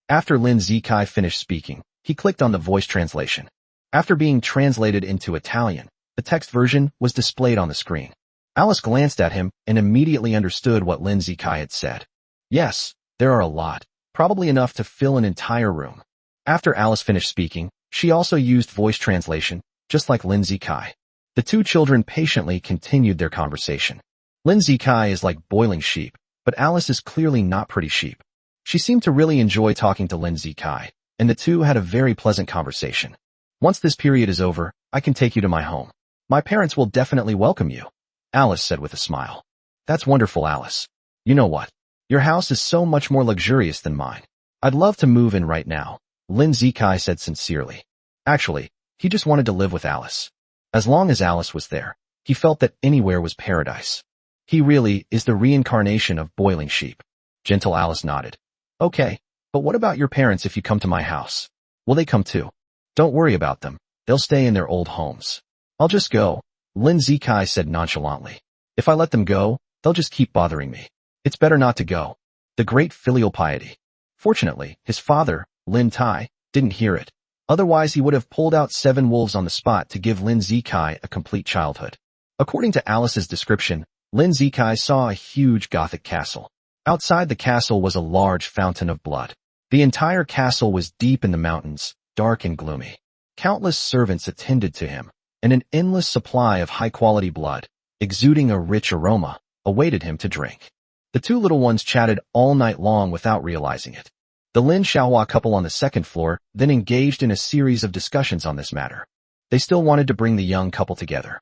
After Lin Zikai finished speaking, he clicked on the voice translation. After being translated into Italian, the text version was displayed on the screen. Alice glanced at him and immediately understood what Lin Zikai had said. Yes, there are a lot, probably enough to fill an entire room. After Alice finished speaking, she also used voice translation, just like Lin Zikai. The two children patiently continued their conversation. Lin Zikai is like boiling sheep, but Alice is clearly not pretty sheep. She seemed to really enjoy talking to Lin Zikai, and the two had a very pleasant conversation. Once this period is over, I can take you to my home. My parents will definitely welcome you, Alice said with a smile. That's wonderful, Alice. You know what? Your house is so much more luxurious than mine. I'd love to move in right now, Lin Zikai said sincerely. Actually, he just wanted to live with Alice. As long as Alice was there, he felt that anywhere was paradise. He really is the reincarnation of boiling sheep. Gentle Alice nodded. Okay, but what about your parents if you come to my house? Will they come too? Don't worry about them. They'll stay in their old homes. I'll just go, Lin Zikai said nonchalantly. If I let them go, they'll just keep bothering me. It's better not to go. The great filial piety. Fortunately, his father, Lin Tai, didn't hear it. Otherwise he would have pulled out 7 wolves on the spot to give Lin Zikai a complete childhood. According to Alice's description, Lin Zikai saw a huge Gothic castle. Outside the castle was a large fountain of blood. The entire castle was deep in the mountains, dark and gloomy. Countless servants attended to him, and an endless supply of high-quality blood, exuding a rich aroma, awaited him to drink. The two little ones chatted all night long without realizing it. The Lin Xiaohua couple on the second floor then engaged in a series of discussions on this matter. They still wanted to bring the young couple together.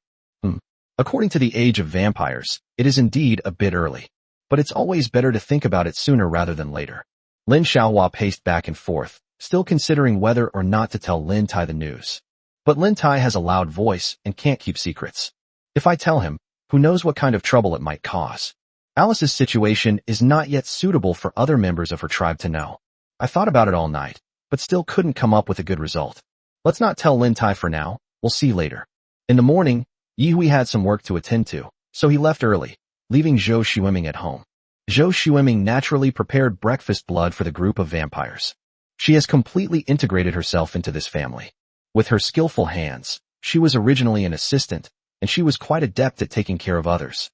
According to the age of vampires, it is indeed a bit early. But it's always better to think about it sooner rather than later. Lin Xiaohua paced back and forth, still considering whether or not to tell Lin Tai the news. But Lin Tai has a loud voice and can't keep secrets. If I tell him, who knows what kind of trouble it might cause. Alice's situation is not yet suitable for other members of her tribe to know. I thought about it all night, but still couldn't come up with a good result. Let's not tell Lin Tai for now, we'll see later. In the morning, Yihui had some work to attend to, so he left early, leaving Zhou Xueming at home. Zhou Xueming naturally prepared breakfast blood for the group of vampires. She has completely integrated herself into this family. With her skillful hands, she was originally an assistant, and she was quite adept at taking care of others.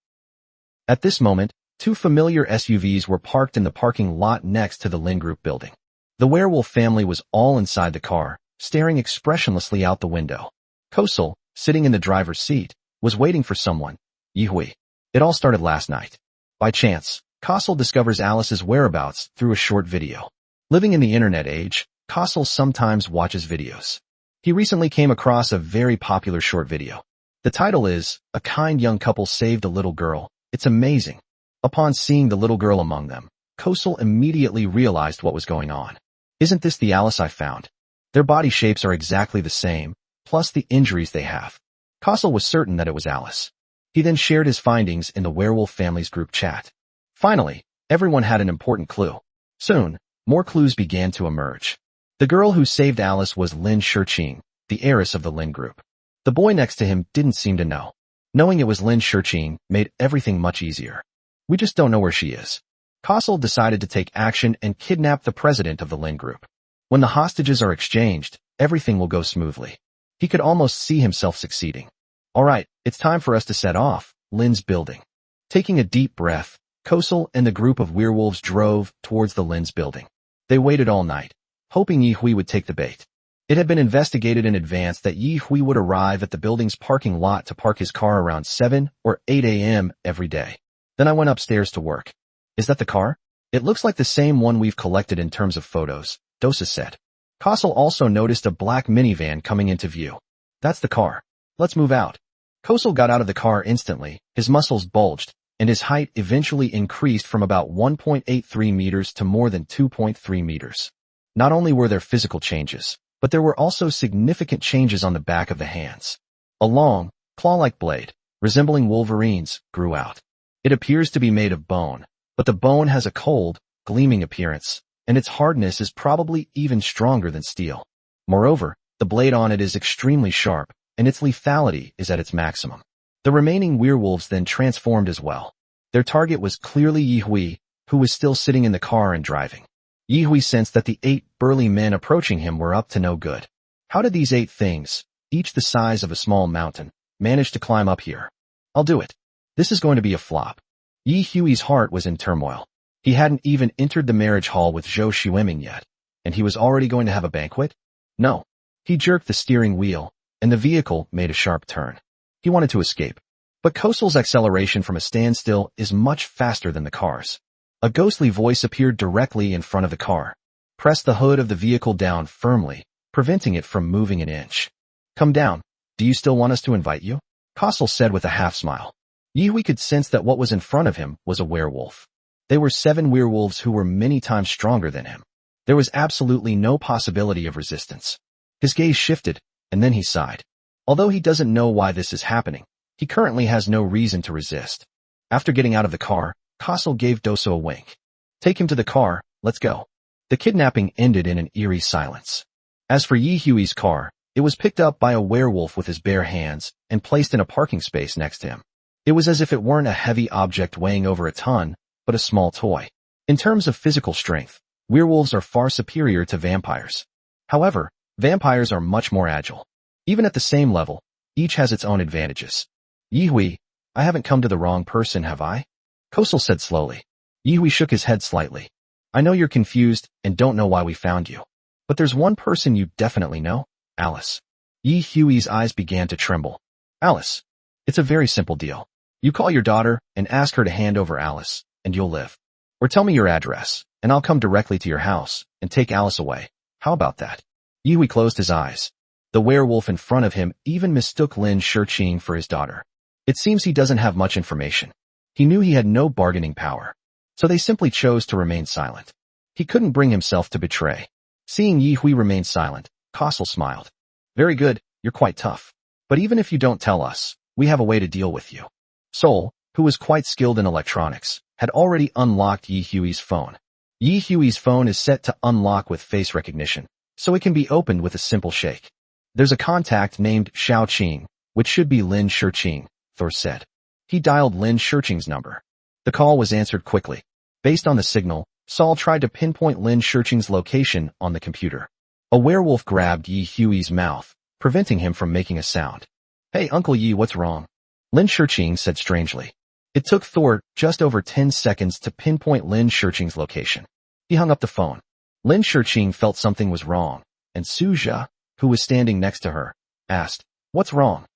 At this moment, 2 familiar SUVs were parked in the parking lot next to the Lin Group building. The werewolf family was all inside the car, staring expressionlessly out the window. Kosel, sitting in the driver's seat, was waiting for someone, Yihui. It all started last night. By chance, Kosel discovers Alice's whereabouts through a short video. Living in the internet age, Kosel sometimes watches videos. He recently came across a very popular short video. The title is, A Kind Young Couple Saved a Little Girl. It's amazing. Upon seeing the little girl among them, Kosel immediately realized what was going on. Isn't this the Alice I found? Their body shapes are exactly the same, plus the injuries they have. Kosel was certain that it was Alice. He then shared his findings in the werewolf family's group chat. Finally, everyone had an important clue. Soon, more clues began to emerge. The girl who saved Alice was Lin Shiqing, the heiress of the Lin Group. The boy next to him didn't seem to know. Knowing it was Lin Shiqing made everything much easier. We just don't know where she is. Kosel decided to take action and kidnap the president of the Lin Group. When the hostages are exchanged, everything will go smoothly. He could almost see himself succeeding. All right, it's time for us to set off, Lin's building. Taking a deep breath, Kosel and the group of werewolves drove towards the Lin's building. They waited all night, hoping Yihui would take the bait. It had been investigated in advance that Yihui would arrive at the building's parking lot to park his car around 7 or 8 a.m. every day. Then I went upstairs to work. Is that the car? It looks like the same one we've collected in terms of photos, Dosa said. Kosel also noticed a black minivan coming into view. That's the car. Let's move out. Kosel got out of the car instantly, his muscles bulged, and his height eventually increased from about 1.83 meters to more than 2.3 meters. Not only were there physical changes, but there were also significant changes on the back of the hands. A long, claw-like blade, resembling Wolverine's, grew out. It appears to be made of bone, but the bone has a cold, gleaming appearance, and its hardness is probably even stronger than steel. Moreover, the blade on it is extremely sharp, and its lethality is at its maximum. The remaining werewolves then transformed as well. Their target was clearly Yi Hui, who was still sitting in the car and driving. Yi Hui sensed that the 8 burly men approaching him were up to no good. How did these 8 things, each the size of a small mountain, manage to climb up here? I'll do it. This is going to be a flop. Yi Hui's heart was in turmoil. He hadn't even entered the marriage hall with Zhou Xueming yet, and he was already going to have a banquet? No. He jerked the steering wheel, and the vehicle made a sharp turn. He wanted to escape. But Kosel's acceleration from a standstill is much faster than the car's. A ghostly voice appeared directly in front of the car. Press the hood of the vehicle down firmly, preventing it from moving an inch. Come down. Do you still want us to invite you? Kosel said with a half-smile. Yi Hui could sense that what was in front of him was a werewolf. They were 7 werewolves who were many times stronger than him. There was absolutely no possibility of resistance. His gaze shifted, and then he sighed. Although he doesn't know why this is happening, he currently has no reason to resist. After getting out of the car, Kosel gave Doso a wink. Take him to the car, let's go. The kidnapping ended in an eerie silence. As for Yi Hui's car, it was picked up by a werewolf with his bare hands and placed in a parking space next to him. It was as if it weren't a heavy object weighing over a ton, but a small toy. In terms of physical strength, werewolves are far superior to vampires. However, vampires are much more agile. Even at the same level, each has its own advantages. Yi Hui, I haven't come to the wrong person, have I? Kosel said slowly. Yi Hui shook his head slightly. I know you're confused and don't know why we found you. But there's one person you definitely know, Alice. Yi Hui's eyes began to tremble. Alice. It's a very simple deal. You call your daughter and ask her to hand over Alice, and you'll live. Or tell me your address, and I'll come directly to your house and take Alice away. How about that? Yi Hui closed his eyes. The werewolf in front of him even mistook Lin Shiqing for his daughter. It seems he doesn't have much information. He knew he had no bargaining power. So they simply chose to remain silent. He couldn't bring himself to betray. Seeing Yi Hui remain silent, Kosel smiled. Very good, you're quite tough. But even if you don't tell us, we have a way to deal with you. Sol, who was quite skilled in electronics, had already unlocked Yi Hui's phone. Yi Hui's phone is set to unlock with face recognition, so it can be opened with a simple shake. There's a contact named Xiao Qing, which should be Lin Shiqing, Thor said. He dialed Lin Shiqing's number. The call was answered quickly. Based on the signal, Sol tried to pinpoint Lin Shiqing's location on the computer. A werewolf grabbed Yi Hui's mouth, preventing him from making a sound. Hey Uncle Yi, what's wrong? Lin Shiqing said strangely. It took Thor just over 10 seconds to pinpoint Lin Shiqing's location. He hung up the phone. Lin Shiqing felt something was wrong, and Suja, who was standing next to her, asked, What's wrong?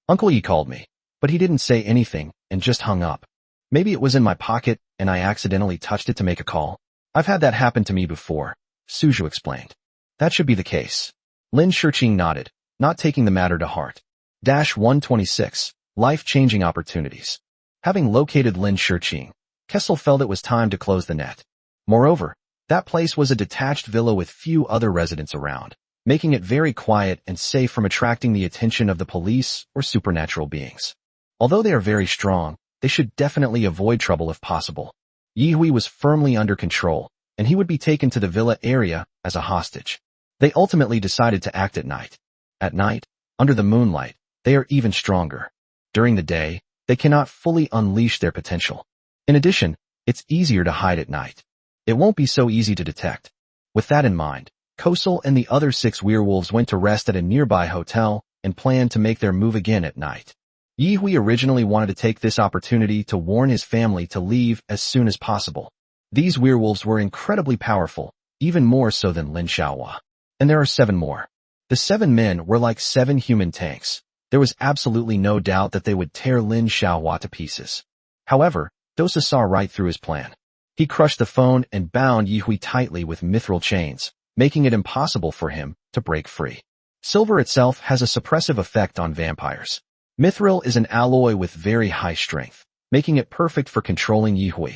Uncle Yi called me, but he didn't say anything and just hung up. Maybe it was in my pocket and I accidentally touched it to make a call. I've had that happen to me before, Suju explained. That should be the case. Lin Shiqing nodded, not taking the matter to heart. 126. Life-changing opportunities. Having located Lin Shiqing, Kessel felt it was time to close the net. Moreover, that place was a detached villa with few other residents around, making it very quiet and safe from attracting the attention of the police or supernatural beings. Although they are very strong, they should definitely avoid trouble if possible. Yi Hui was firmly under control, and he would be taken to the villa area as a hostage. They ultimately decided to act at night. At night, under the moonlight, they are even stronger. During the day, they cannot fully unleash their potential. In addition, it's easier to hide at night. It won't be so easy to detect. With that in mind, Kosel and the other 6 werewolves went to rest at a nearby hotel and planned to make their move again at night. Yi Hui originally wanted to take this opportunity to warn his family to leave as soon as possible. These werewolves were incredibly powerful, even more so than Lin Xiaohua. And there are 7 more. The 7 men were like 7 human tanks. There was absolutely no doubt that they would tear Lin Xiaohua to pieces. However, Dosa saw right through his plan. He crushed the phone and bound Yi Hui tightly with mithril chains, making it impossible for him to break free. Silver itself has a suppressive effect on vampires. Mithril is an alloy with very high strength, making it perfect for controlling Yi Hui.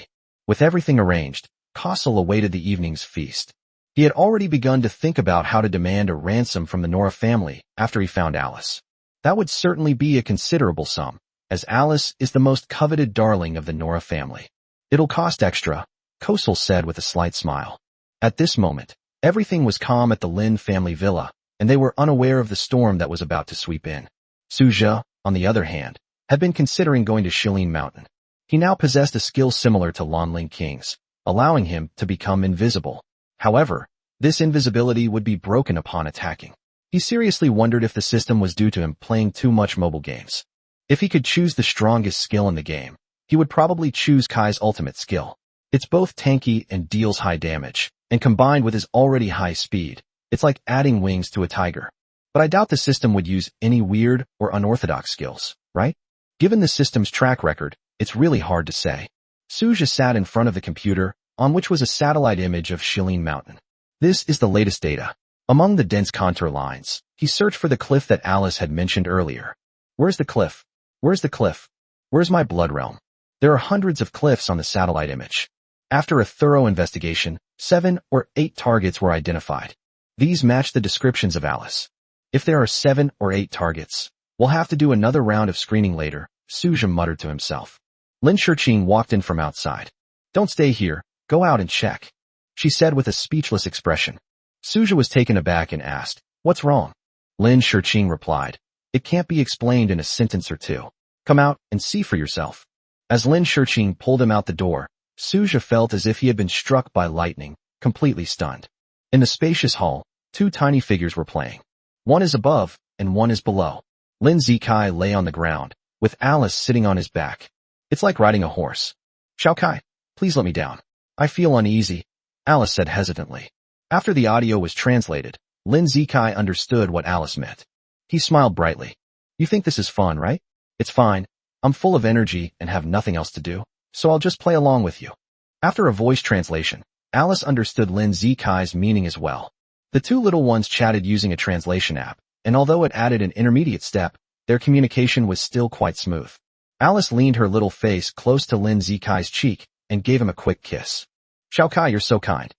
With everything arranged, Kosel awaited the evening's feast. He had already begun to think about how to demand a ransom from the Nora family after he found Alice. That would certainly be a considerable sum, as Alice is the most coveted darling of the Nora family. It'll cost extra, Kosal said with a slight smile. At this moment, everything was calm at the Lin family villa, and they were unaware of the storm that was about to sweep in. Suja, on the other hand, had been considering going to Shilin Mountain. He now possessed a skill similar to Lanling King's, allowing him to become invisible. However, this invisibility would be broken upon attacking. He seriously wondered if the system was due to him playing too much mobile games. If he could choose the strongest skill in the game, he would probably choose Kai's ultimate skill. It's both tanky and deals high damage, and combined with his already high speed, it's like adding wings to a tiger. But I doubt the system would use any weird or unorthodox skills, right? Given the system's track record, it's really hard to say. Suja sat in front of the computer, on which was a satellite image of Shilin Mountain. This is the latest data. Among the dense contour lines, he searched for the cliff that Alice had mentioned earlier. Where's the cliff? Where's the cliff? Where's my blood realm? There are hundreds of cliffs on the satellite image. After a thorough investigation, 7 or 8 targets were identified. These match the descriptions of Alice. If there are 7 or 8 targets, we'll have to do another round of screening later, Suja muttered to himself. Lin Shurqing walked in from outside. Don't stay here, go out and check, she said with a speechless expression. Suja was taken aback and asked, what's wrong? Lin Shurqing replied, it can't be explained in a sentence or two. Come out and see for yourself. As Lin Shurqing pulled him out the door, Suja felt as if he had been struck by lightning, completely stunned. In the spacious hall, 2 tiny figures were playing. One is above, and one is below. Lin Zikai lay on the ground, with Alice sitting on his back. It's like riding a horse. Xiao Kai, please let me down. I feel uneasy, Alice said hesitantly. After the audio was translated, Lin Zikai understood what Alice meant. He smiled brightly. You think this is fun, right? It's fine. I'm full of energy and have nothing else to do, so I'll just play along with you. After a voice translation, Alice understood Lin Zikai's meaning as well. The 2 little ones chatted using a translation app, and although it added an intermediate step, their communication was still quite smooth. Alice leaned her little face close to Lin Zikai's cheek and gave him a quick kiss. Xiao Kai, you're so kind.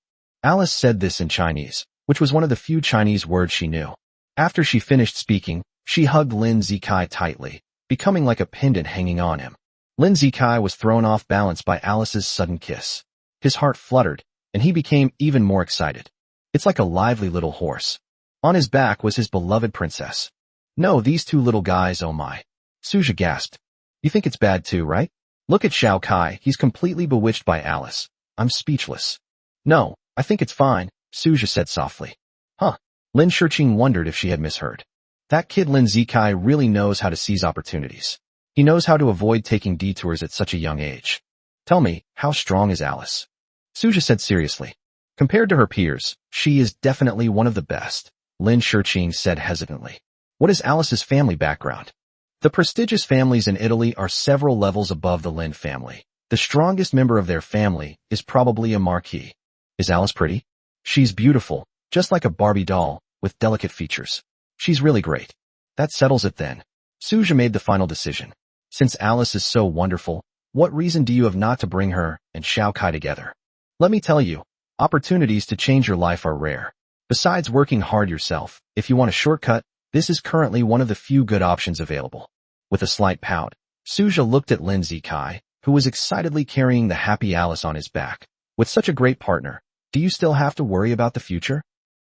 Alice said this in Chinese, which was one of the few Chinese words she knew. After she finished speaking, she hugged Lin Zikai tightly, becoming like a pendant hanging on him. Lin Zikai was thrown off balance by Alice's sudden kiss. His heart fluttered, and he became even more excited. It's like a lively little horse. On his back was his beloved princess. No, these 2 little guys, oh my. Suja gasped. You think it's bad too, right? Look at Xiao Kai, he's completely bewitched by Alice. I'm speechless. No, I think it's fine, Suja said softly. Huh. Lin Shurqing wondered if she had misheard. That kid Lin Zikai really knows how to seize opportunities. He knows how to avoid taking detours at such a young age. Tell me, how strong is Alice? Suja said seriously. Compared to her peers, she is definitely one of the best, Lin Shurqing said hesitantly. What is Alice's family background? The prestigious families in Italy are several levels above the Lin family. The strongest member of their family is probably a marquis. Is Alice pretty? She's beautiful, just like a Barbie doll, with delicate features. She's really great. That settles it then. Suja made the final decision. Since Alice is so wonderful, what reason do you have not to bring her and Xiao Kai together? Let me tell you, opportunities to change your life are rare. Besides working hard yourself, if you want a shortcut, this is currently one of the few good options available. With a slight pout, Suja looked at Lin Zikai, who was excitedly carrying the happy Alice on his back. With such a great partner, do you still have to worry about the future?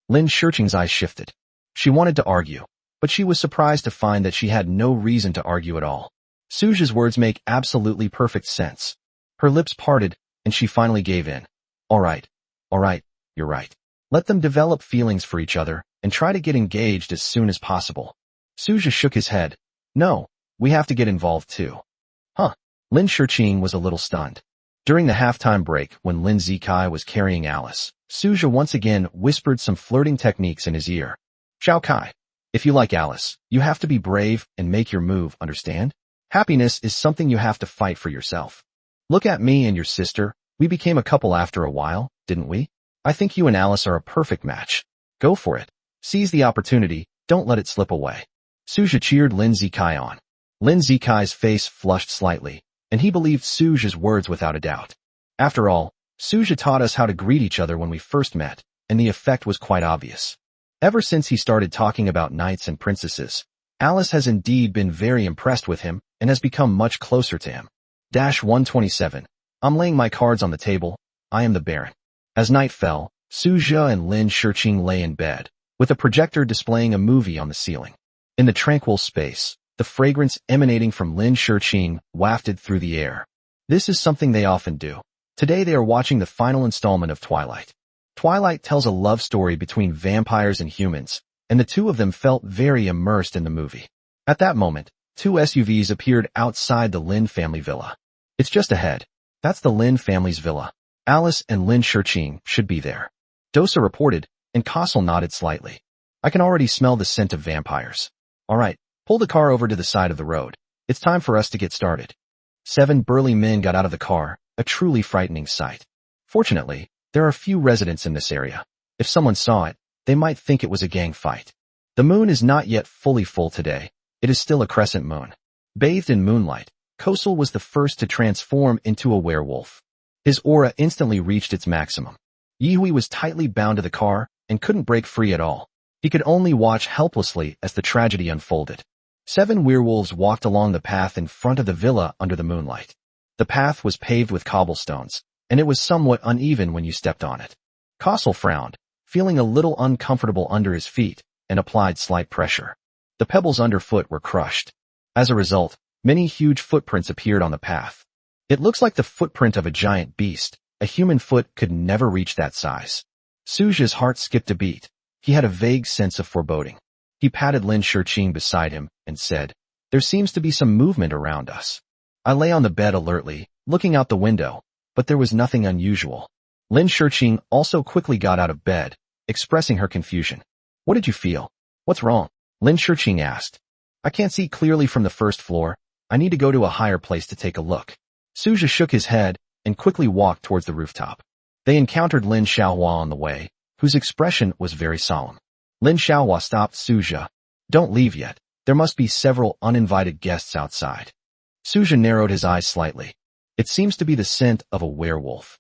Lin Shurqing's eyes shifted. She wanted to argue, but she was surprised to find that she had no reason to argue at all. Suja's words make absolutely perfect sense. Her lips parted, and she finally gave in. All right, you're right. Let them develop feelings for each other, and try to get engaged as soon as possible. Suja shook his head. No, we have to get involved too. Huh. Lin Shurqing was a little stunned. During the halftime break, when Lin Zikai was carrying Alice, Suja once again whispered some flirting techniques in his ear. Xiao Kai, if you like Alice, you have to be brave and make your move, understand? Happiness is something you have to fight for yourself. Look at me and your sister, we became a couple after a while, didn't we? I think you and Alice are a perfect match. Go for it. Seize the opportunity, don't let it slip away. Suja cheered Lin Zikai on. Lin Zikai's face flushed slightly, and he believed Suja's words without a doubt. After all, Suja taught us how to greet each other when we first met, and the effect was quite obvious. Ever since he started talking about knights and princesses, Alice has indeed been very impressed with him and has become much closer to him. 127. I'm laying my cards on the table. I am the Baron. As night fell, Suja and Lin Shiqing lay in bed, with a projector displaying a movie on the ceiling. In the tranquil space, the fragrance emanating from Lin Shiqing wafted through the air. This is something they often do. Today they are watching the final installment of Twilight. Twilight tells a love story between vampires and humans, and the two of them felt very immersed in the movie. At that moment, two SUVs appeared outside the Lin family villa. It's just ahead. That's the Lin family's villa. Alice and Lin Shiqing should be there. Dosa reported, and Castle nodded slightly. I can already smell the scent of vampires. All right, pull the car over to the side of the road. It's time for us to get started. 7 burly men got out of the car, a truly frightening sight. Fortunately, there are few residents in this area. If someone saw it, they might think it was a gang fight. The moon is not yet fully full today. It is still a crescent moon. Bathed in moonlight, Kosal was the first to transform into a werewolf. His aura instantly reached its maximum. Yihui was tightly bound to the car and couldn't break free at all. He could only watch helplessly as the tragedy unfolded. 7 werewolves walked along the path in front of the villa under the moonlight. The path was paved with cobblestones, and it was somewhat uneven when you stepped on it. Kosal frowned, feeling a little uncomfortable under his feet, and applied slight pressure. The pebbles underfoot were crushed. As a result, many huge footprints appeared on the path. It looks like the footprint of a giant beast. A human foot could never reach that size. Suja's heart skipped a beat. He had a vague sense of foreboding. He patted Lin Shiqing beside him and said, "There seems to be some movement around us." I lay on the bed alertly, looking out the window, but there was nothing unusual. Lin Shiqing also quickly got out of bed, expressing her confusion. "What did you feel? What's wrong?" Lin Shiqing asked. "I can't see clearly from the first floor. I need to go to a higher place to take a look." Suja shook his head and quickly walked towards the rooftop. They encountered Lin Xiaohua on the way, whose expression was very solemn. Lin Xiaohua stopped Suja. "Don't leave yet. There must be several uninvited guests outside." Suja narrowed his eyes slightly. It seems to be the scent of a werewolf.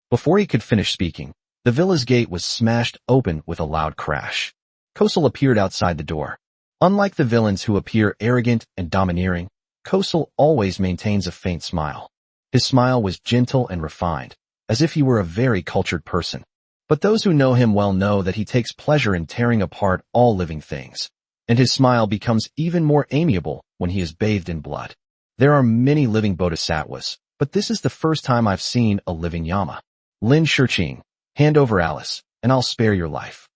Before he could finish speaking, the villa's gate was smashed open with a loud crash. Kosal appeared outside the door. Unlike the villains who appear arrogant and domineering, Kosal always maintains a faint smile. His smile was gentle and refined, as if he were a very cultured person. But those who know him well know that he takes pleasure in tearing apart all living things. And his smile becomes even more amiable when he is bathed in blood. There are many living bodhisattvas, but this is the first time I've seen a living Yama. Lin Shiqing, hand over Alice, and I'll spare your life.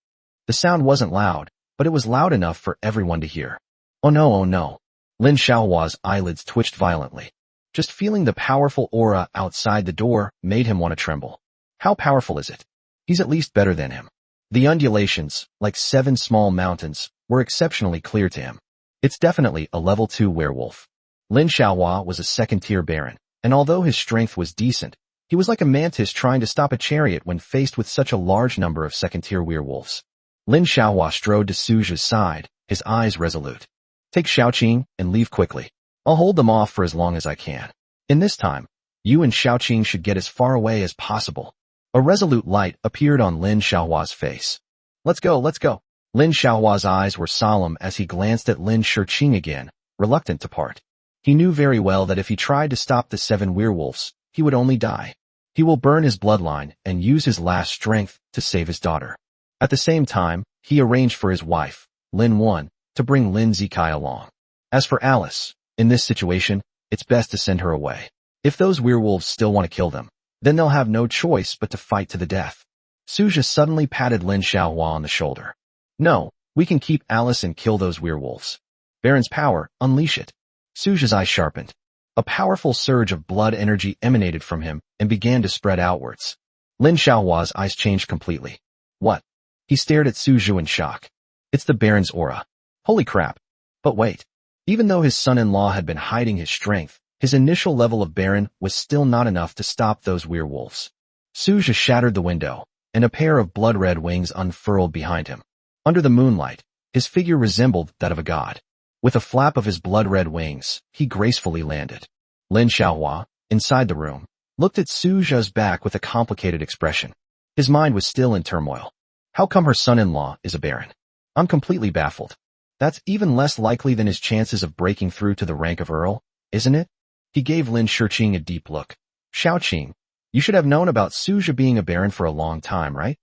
The sound wasn't loud, but it was loud enough for everyone to hear. Oh no, oh no. Lin Xiaohua's eyelids twitched violently. Just feeling the powerful aura outside the door made him want to tremble. How powerful is it? He's at least better than him. The undulations, like 7 small mountains, were exceptionally clear to him. It's definitely a level 2 werewolf. Lin Xiaohua was a second-tier baron, and although his strength was decent, he was like a mantis trying to stop a chariot when faced with such a large number of second-tier werewolves. Lin Xiaohua strode to Suja's side, his eyes resolute. "Take Xiaoqing and leave quickly. I'll hold them off for as long as I can. In this time, you and Xiaoqing should get as far away as possible." A resolute light appeared on Lin Xiaohua's face. Let's go. Lin Xiaohua's eyes were solemn as he glanced at Lin Shiqing again, reluctant to part. He knew very well that if he tried to stop the 7 werewolves, he would only die. He will burn his bloodline and use his last strength to save his daughter. At the same time, he arranged for his wife, Lin Wan, to bring Lin Zikai along. As for Alice, in this situation, it's best to send her away. If those werewolves still want to kill them, then they'll have no choice but to fight to the death. Suja suddenly patted Lin Xiaohua on the shoulder. "No, we can keep Alice and kill those werewolves. Baron's power, unleash it." Suja's eyes sharpened. A powerful surge of blood energy emanated from him and began to spread outwards. Lin Xiaohua's eyes changed completely. "What?" He stared at Suju in shock. "It's the Baron's aura. Holy crap. But wait. Even though his son-in-law had been hiding his strength, his initial level of Baron was still not enough to stop those werewolves." Suja shattered the window, and a pair of blood-red wings unfurled behind him. Under the moonlight, his figure resembled that of a god. With a flap of his blood-red wings, he gracefully landed. Lin Xiaohua, inside the room, looked at Suja's back with a complicated expression. His mind was still in turmoil. How come her son-in-law is a baron? I'm completely baffled. That's even less likely than his chances of breaking through to the rank of earl, isn't it? He gave Lin Shiqing a deep look. Xiaoqing, you should have known about Suja being a baron for a long time, right?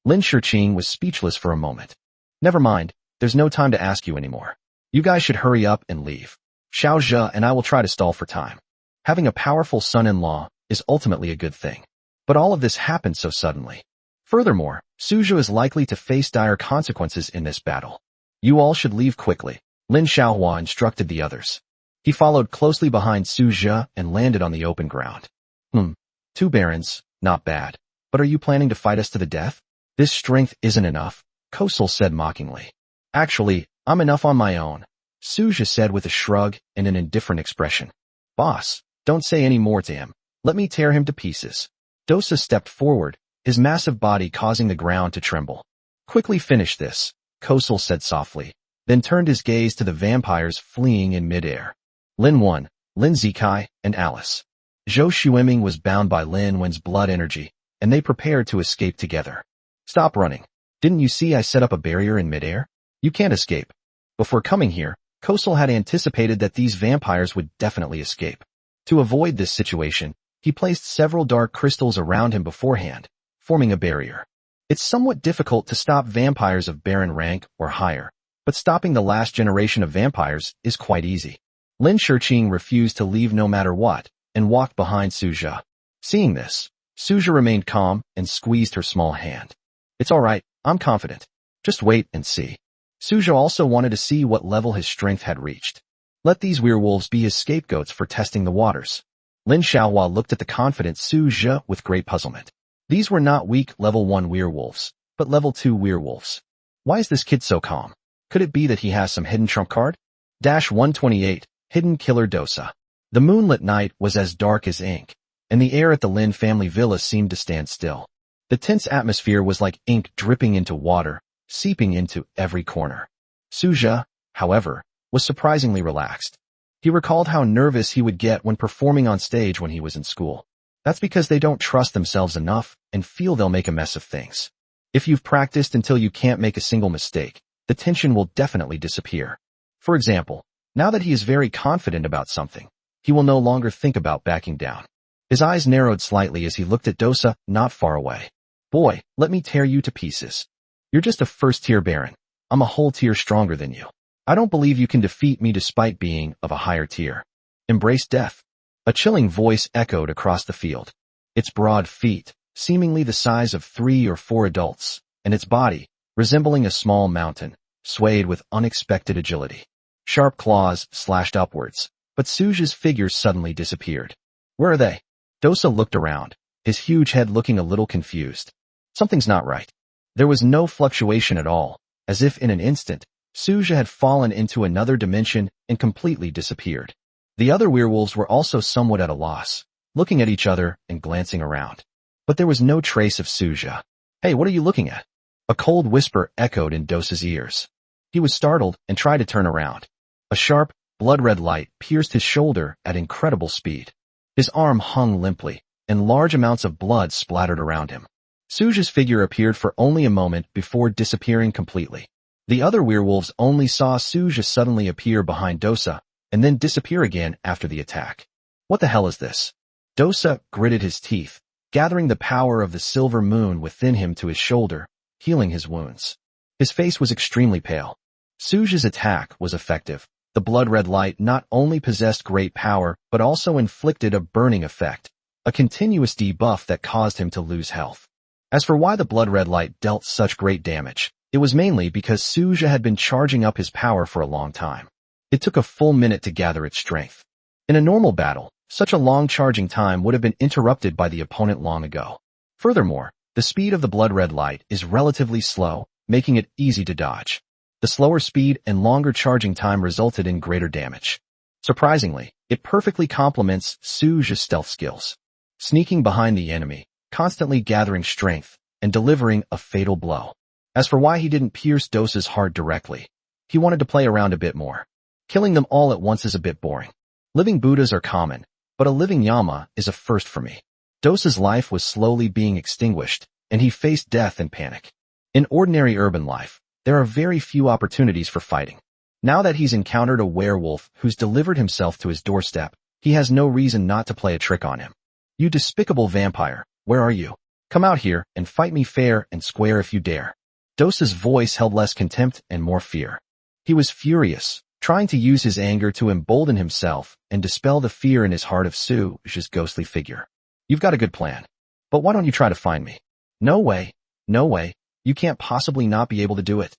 Lin Shiqing was speechless for a moment. Never mind, there's no time to ask you anymore. You guys should hurry up and leave. Xiao Zhe and I will try to stall for time. Having a powerful son-in-law is ultimately a good thing. But all of this happened so suddenly. Furthermore, Suja is likely to face dire consequences in this battle. You all should leave quickly, Lin Xiaohua instructed the others. He followed closely behind Suja and landed on the open ground. 2 barons, not bad. But are you planning to fight us to the death? This strength isn't enough, Kosal said mockingly. Actually, I'm enough on my own, Suja said with a shrug and an indifferent expression. Boss, don't say any more to him. Let me tear him to pieces. Dosa stepped forward, his massive body causing the ground to tremble. Quickly finish this, Kosal said softly, then turned his gaze to the vampires fleeing in midair. Lin Wen, Lin Zikai, and Alice. Zhou Xueming was bound by Lin Wen's blood energy, and they prepared to escape together. Stop running. Didn't you see I set up a barrier in midair? You can't escape. Before coming here, Kosal had anticipated that these vampires would definitely escape. To avoid this situation, he placed several dark crystals around him beforehand, forming a barrier. It's somewhat difficult to stop vampires of baron rank or higher, but stopping the last generation of vampires is quite easy. Lin Shiqing refused to leave no matter what, and walked behind Suja. Seeing this, Suja remained calm and squeezed her small hand. It's alright, I'm confident. Just wait and see. Suja also wanted to see what level his strength had reached. Let these werewolves be his scapegoats for testing the waters. Lin Xiaohua looked at the confident Suja with great puzzlement. These were not weak level 1 werewolves, but level 2 werewolves. Why is this kid so calm? Could it be that he has some hidden trump card? 128, Hidden Killer Dosa. The moonlit night was as dark as ink, and the air at the Lin family villa seemed to stand still. The tense atmosphere was like ink dripping into water, seeping into every corner. Suja, however, was surprisingly relaxed. He recalled how nervous he would get when performing on stage when he was in school. That's because they don't trust themselves enough and feel they'll make a mess of things. If you've practiced until you can't make a single mistake, the tension will definitely disappear. For example, now that he is very confident about something, he will no longer think about backing down. His eyes narrowed slightly as he looked at Dosa not far away. Boy, let me tear you to pieces. You're just a first-tier baron. I'm a whole tier stronger than you. I don't believe you can defeat me despite being of a higher tier. Embrace death. A chilling voice echoed across the field. Its broad feet, seemingly the size of 3 or 4 adults, and its body, resembling a small mountain, swayed with unexpected agility. Sharp claws slashed upwards, but Suja's figure suddenly disappeared. Where are they? Dosa looked around, his huge head looking a little confused. Something's not right. There was no fluctuation at all, as if in an instant, Suja had fallen into another dimension and completely disappeared. The other werewolves were also somewhat at a loss, looking at each other and glancing around. But there was no trace of Suja. Hey, what are you looking at? A cold whisper echoed in Dosa's ears. He was startled and tried to turn around. A sharp, blood-red light pierced his shoulder at incredible speed. His arm hung limply, and large amounts of blood splattered around him. Suja's figure appeared for only a moment before disappearing completely. The other werewolves only saw Suja suddenly appear behind Dosa, and then disappear again after the attack. What the hell is this? Dosa gritted his teeth, gathering the power of the silver moon within him to his shoulder, healing his wounds. His face was extremely pale. Suja's attack was effective. The blood-red light not only possessed great power, but also inflicted a burning effect, a continuous debuff that caused him to lose health. As for why the blood-red light dealt such great damage, it was mainly because Suja had been charging up his power for a long time. It took a full minute to gather its strength. In a normal battle, such a long charging time would have been interrupted by the opponent long ago. Furthermore, the speed of the blood-red light is relatively slow, making it easy to dodge. The slower speed and longer charging time resulted in greater damage. Surprisingly, it perfectly complements Suja's stealth skills. Sneaking behind the enemy, constantly gathering strength, and delivering a fatal blow. As for why he didn't pierce Dosa's heart directly, he wanted to play around a bit more. Killing them all at once is a bit boring. Living Buddhas are common, but a living Yama is a first for me. Dosa's life was slowly being extinguished, and he faced death in panic. In ordinary urban life, there are very few opportunities for fighting. Now that he's encountered a werewolf who's delivered himself to his doorstep, he has no reason not to play a trick on him. You despicable vampire, where are you? Come out here and fight me fair and square if you dare. Dosa's voice held less contempt and more fear. He was furious, trying to use his anger to embolden himself and dispel the fear in his heart of Suju's ghostly figure. You've got a good plan. But why don't you try to find me? No way. No way. You can't possibly not be able to do it.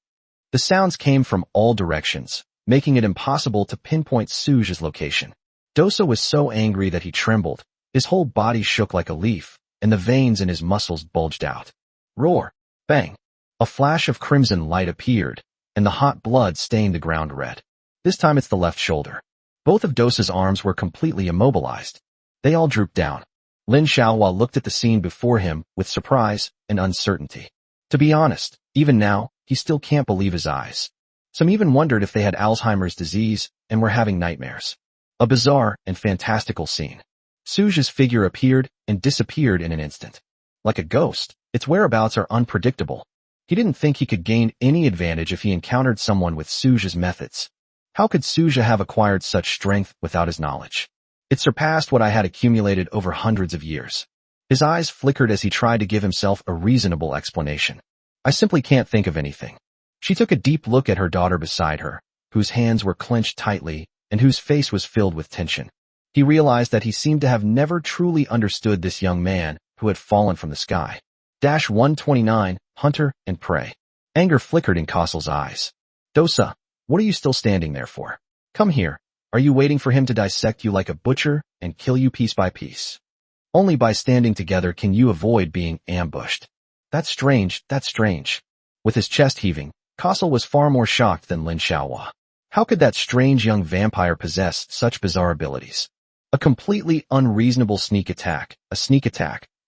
The sounds came from all directions, making it impossible to pinpoint Suju's location. Dosa was so angry that he trembled. His whole body shook like a leaf, and the veins in his muscles bulged out. Roar! Bang! A flash of crimson light appeared, and the hot blood stained the ground red. This time it's the left shoulder. Both of Dosa's arms were completely immobilized. They all drooped down. Lin Xiaohua looked at the scene before him with surprise and uncertainty. To be honest, even now, he still can't believe his eyes. Some even wondered if they had Alzheimer's disease and were having nightmares. A bizarre and fantastical scene. Suju's figure appeared and disappeared in an instant. Like a ghost, its whereabouts are unpredictable. He didn't think he could gain any advantage if he encountered someone with Suju's methods. How could Suju have acquired such strength without his knowledge? It surpassed what I had accumulated over hundreds of years. His eyes flickered as he tried to give himself a reasonable explanation. I simply can't think of anything. She took a deep look at her daughter beside her, whose hands were clenched tightly and whose face was filled with tension. He realized that he seemed to have never truly understood this young man who had fallen from the sky. 129, Hunter and Prey. Anger flickered in Castle's eyes. Dosa, what are you still standing there for? Come here. Are you waiting for him to dissect you like a butcher and kill you piece by piece? Only by standing together can you avoid being ambushed. That's strange, that's strange. With his chest heaving, Castle was far more shocked than Lin Xiaohua. How could that strange young vampire possess such bizarre abilities? A completely unreasonable sneak attack,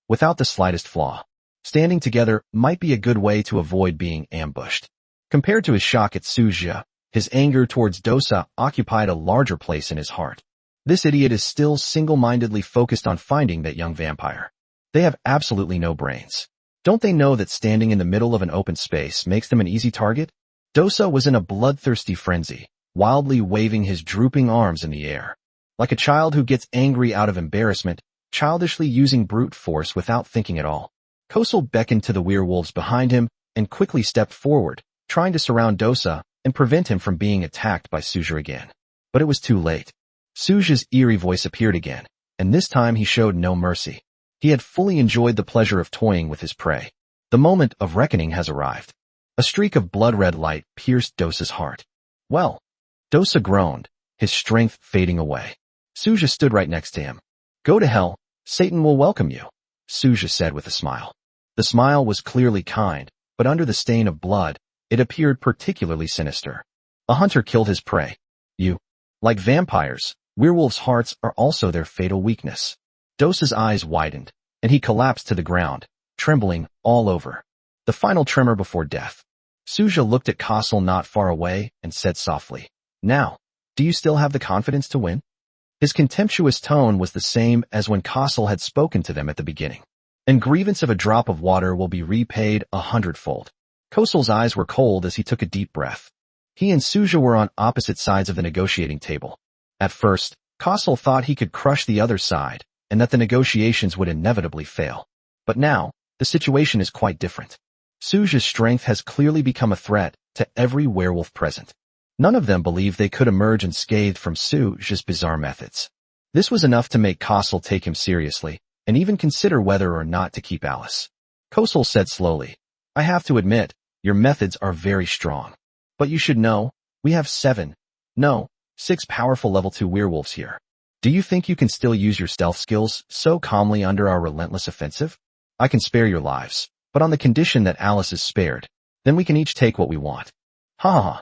without the slightest flaw. Standing together might be a good way to avoid being ambushed. Compared to his shock at Suju, his anger towards Dosa occupied a larger place in his heart. This idiot is still single-mindedly focused on finding that young vampire. They have absolutely no brains. Don't they know that standing in the middle of an open space makes them an easy target? Dosa was in a bloodthirsty frenzy, wildly waving his drooping arms in the air. Like a child who gets angry out of embarrassment, childishly using brute force without thinking at all. Castle beckoned to the werewolves behind him and quickly stepped forward, trying to surround Dosa and prevent him from being attacked by Suju again. But it was too late. Suju's eerie voice appeared again, and this time he showed no mercy. He had fully enjoyed the pleasure of toying with his prey. The moment of reckoning has arrived. A streak of blood-red light pierced Dosa's heart. Well, Dosa groaned, his strength fading away. Suju stood right next to him. Go to hell, Satan will welcome you, Suju said with a smile. The smile was clearly kind, but under the stain of blood, it appeared particularly sinister. A hunter killed his prey. You. Like vampires, werewolves' hearts are also their fatal weakness. Dosa's eyes widened, and he collapsed to the ground, trembling all over. The final tremor before death. Suju looked at Castle not far away and said softly, Now, do you still have the confidence to win? His contemptuous tone was the same as when Castle had spoken to them at the beginning. And grievance of a drop of water will be repaid 100-fold. Castle's eyes were cold as he took a deep breath. He and Suju were on opposite sides of the negotiating table. At first, Castle thought he could crush the other side, and that the negotiations would inevitably fail. But now, the situation is quite different. Suju's strength has clearly become a threat to every werewolf present. None of them believed they could emerge unscathed from Suju's bizarre methods. This was enough to make Castle take him seriously, and even consider whether or not to keep Alice. Castle said slowly, I have to admit, your methods are very strong. But you should know, we have 6 powerful level 2 werewolves here. Do you think you can still use your stealth skills so calmly under our relentless offensive? I can spare your lives, but on the condition that Alice is spared. Then we can each take what we want. Ha ha ha.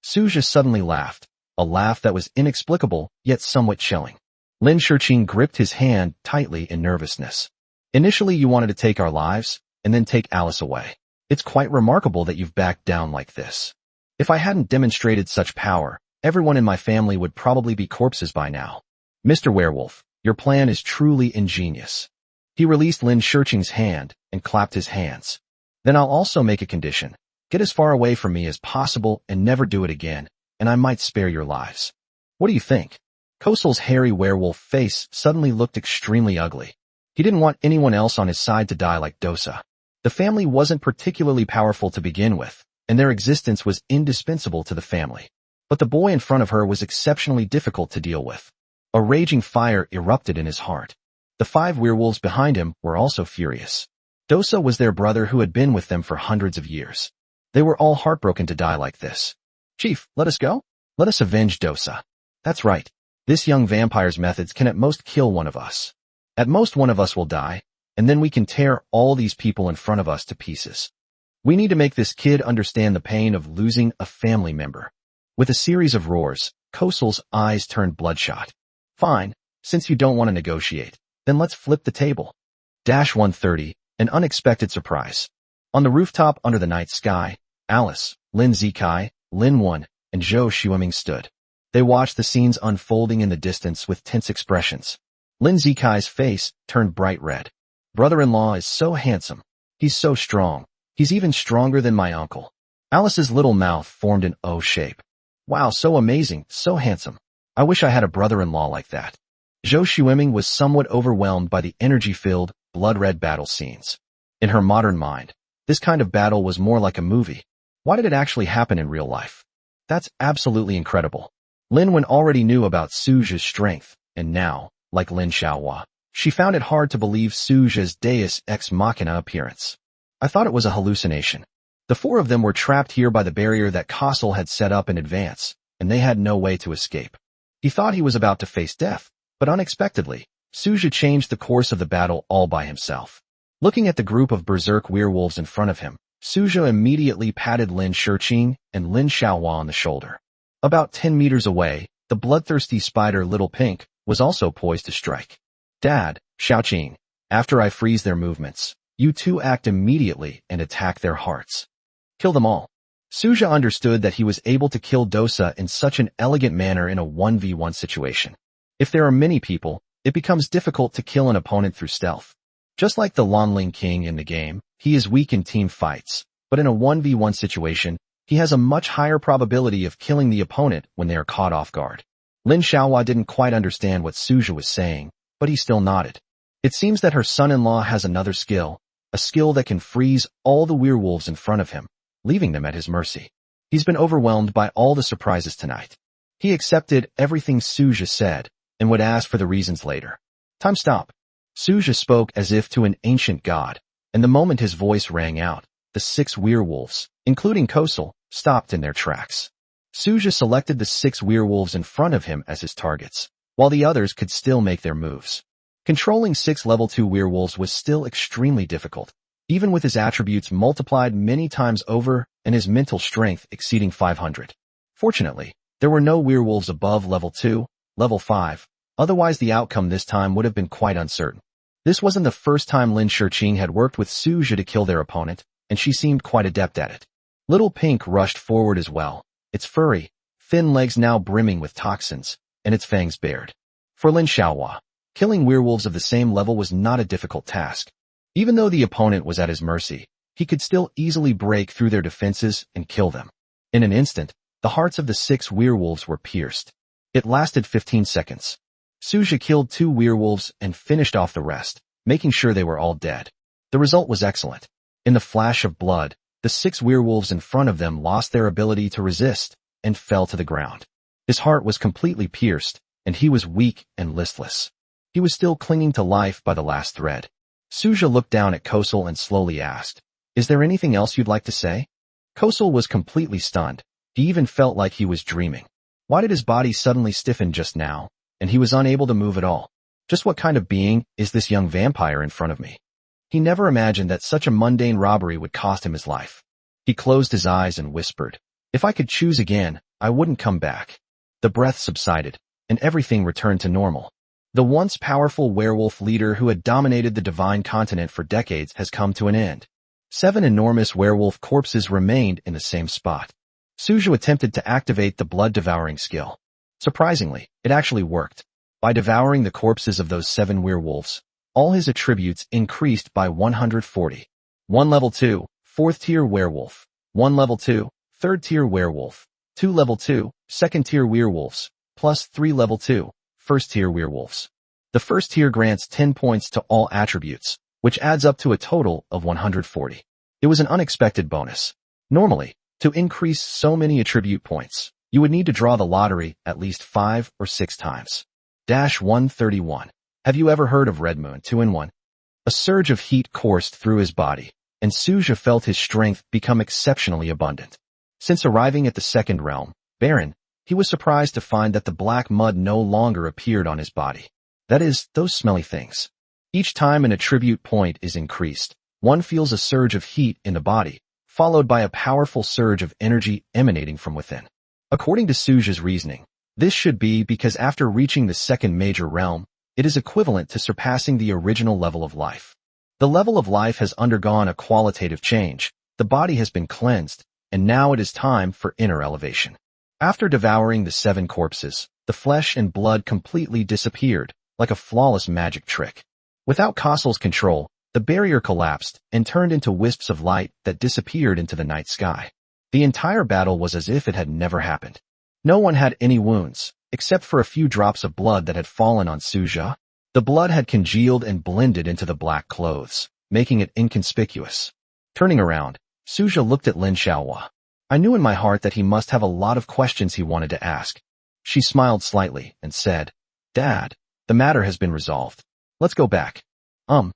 Suju suddenly laughed, a laugh that was inexplicable yet somewhat chilling. Lin Shiqing gripped his hand tightly in nervousness. Initially you wanted to take our lives, and then take Alice away. It's quite remarkable that you've backed down like this. If I hadn't demonstrated such power, everyone in my family would probably be corpses by now. Mr. Werewolf, your plan is truly ingenious. He released Lin Shiqing's hand and clapped his hands. Then I'll also make a condition. Get as far away from me as possible and never do it again, and I might spare your lives. What do you think? Kosel's hairy werewolf face suddenly looked extremely ugly. He didn't want anyone else on his side to die like Dosa. The family wasn't particularly powerful to begin with, and their existence was indispensable to the family. But the boy in front of her was exceptionally difficult to deal with. A raging fire erupted in his heart. The 5 werewolves behind him were also furious. Dosa was their brother who had been with them for hundreds of years. They were all heartbroken to die like this. Chief, let us go? Let us avenge Dosa. That's right. This young vampire's methods can at most kill one of us. At most one of us will die, and then we can tear all these people in front of us to pieces. We need to make this kid understand the pain of losing a family member. With a series of roars, Kosel's eyes turned bloodshot. Fine, since you don't want to negotiate, then let's flip the table. 130, an unexpected surprise. On the rooftop under the night sky, Alice, Lin Zikai, Lin Wan, and Zhou Xueming stood. They watched the scenes unfolding in the distance with tense expressions. Lin Zikai's face turned bright red. Brother-in-law is so handsome. He's so strong. He's even stronger than my uncle. Alice's little mouth formed an O shape. Wow, so amazing, so handsome. I wish I had a brother-in-law like that. Zhou Xueming was somewhat overwhelmed by the energy-filled, blood-red battle scenes. In her modern mind, this kind of battle was more like a movie. Why did it actually happen in real life? That's absolutely incredible. Lin Wen already knew about Suju's strength, and now, like Lin Xiaohua, she found it hard to believe Suju's deus ex machina appearance. I thought it was a hallucination. The 4 of them were trapped here by the barrier that Kosel had set up in advance, and they had no way to escape. He thought he was about to face death, but unexpectedly, Suju changed the course of the battle all by himself. Looking at the group of berserk werewolves in front of him, Suju immediately patted Lin Shiqing and Lin Xiaohua on the shoulder. About 10 meters away, the bloodthirsty spider Little Pink was also poised to strike. Dad, Xiaoqing, after I freeze their movements, you 2 act immediately and attack their hearts. Kill them all. Suju understood that he was able to kill Dosa in such an elegant manner in a 1v1 situation. If there are many people, it becomes difficult to kill an opponent through stealth. Just like the Lonling King in the game, he is weak in team fights, but in a 1v1 situation, he has a much higher probability of killing the opponent when they are caught off guard. Lin Xiaohua didn't quite understand what Suju was saying, but he still nodded. It seems that her son-in-law has another skill, a skill that can freeze all the werewolves in front of him, leaving them at his mercy. He's been overwhelmed by all the surprises tonight. He accepted everything Suju said and would ask for the reasons later. Time stop. Suju spoke as if to an ancient god, and the moment his voice rang out, the 6 werewolves, including Kosel, stopped in their tracks. Suju selected the 6 werewolves in front of him as his targets, while the others could still make their moves. Controlling 6 level 2 werewolves was still extremely difficult, even with his attributes multiplied many times over and his mental strength exceeding 500. Fortunately, there were no werewolves above level 2, level 5, otherwise the outcome this time would have been quite uncertain. This wasn't the first time Lin Shiqing had worked with Suju to kill their opponent, and she seemed quite adept at it. Little Pink rushed forward as well, its furry, thin legs now brimming with toxins, and its fangs bared. For Lin Xiaohua, killing werewolves of the same level was not a difficult task. Even though the opponent was at his mercy, he could still easily break through their defenses and kill them. In an instant, the hearts of the 6 werewolves were pierced. It lasted 15 seconds. Suju killed 2 werewolves and finished off the rest, making sure they were all dead. The result was excellent. In the flash of blood, the 6 werewolves in front of them lost their ability to resist and fell to the ground. His heart was completely pierced, and he was weak and listless. He was still clinging to life by the last thread. Suju looked down at Kosel and slowly asked, "Is there anything else you'd like to say?" Kosel was completely stunned. He even felt like he was dreaming. Why did his body suddenly stiffen just now, and he was unable to move at all? Just what kind of being is this young vampire in front of me? He never imagined that such a mundane robbery would cost him his life. He closed his eyes and whispered, "If I could choose again, I wouldn't come back." The breath subsided, and everything returned to normal. The once powerful werewolf leader who had dominated the divine continent for decades has come to an end. 7 enormous werewolf corpses remained in the same spot. Suju attempted to activate the blood-devouring skill. Surprisingly, it actually worked. By devouring the corpses of those 7 werewolves, all his attributes increased by 140. 1 level 2, 4th tier werewolf, 1 level 2, 3rd tier werewolf, 2 level 2, 2nd tier werewolves, plus 3 level 2, 1st tier werewolves. The first tier grants 10 points to all attributes, which adds up to a total of 140. It was an unexpected bonus. Normally, to increase so many attribute points, you would need to draw the lottery at least 5 or 6 times. 131. Have you ever heard of Red Moon 2-in-1? A surge of heat coursed through his body, and Suja felt his strength become exceptionally abundant. Since arriving at the second realm, Baron, he was surprised to find that the black mud no longer appeared on his body. That is, those smelly things. Each time an attribute point is increased, one feels a surge of heat in the body, followed by a powerful surge of energy emanating from within. According to Suja's reasoning, this should be because after reaching the second major realm, it is equivalent to surpassing the original level of life. The level of life has undergone a qualitative change, the body has been cleansed, and now it is time for inner elevation. After devouring the 7 corpses, the flesh and blood completely disappeared, like a flawless magic trick. Without Castle's control, the barrier collapsed and turned into wisps of light that disappeared into the night sky. The entire battle was as if it had never happened. No one had any wounds, except for a few drops of blood that had fallen on Suja. The blood had congealed and blended into the black clothes, making it inconspicuous. Turning around, Suja looked at Lin Xiaohua. I knew in my heart that he must have a lot of questions he wanted to ask. She smiled slightly and said, Dad, the matter has been resolved. Let's go back. Lin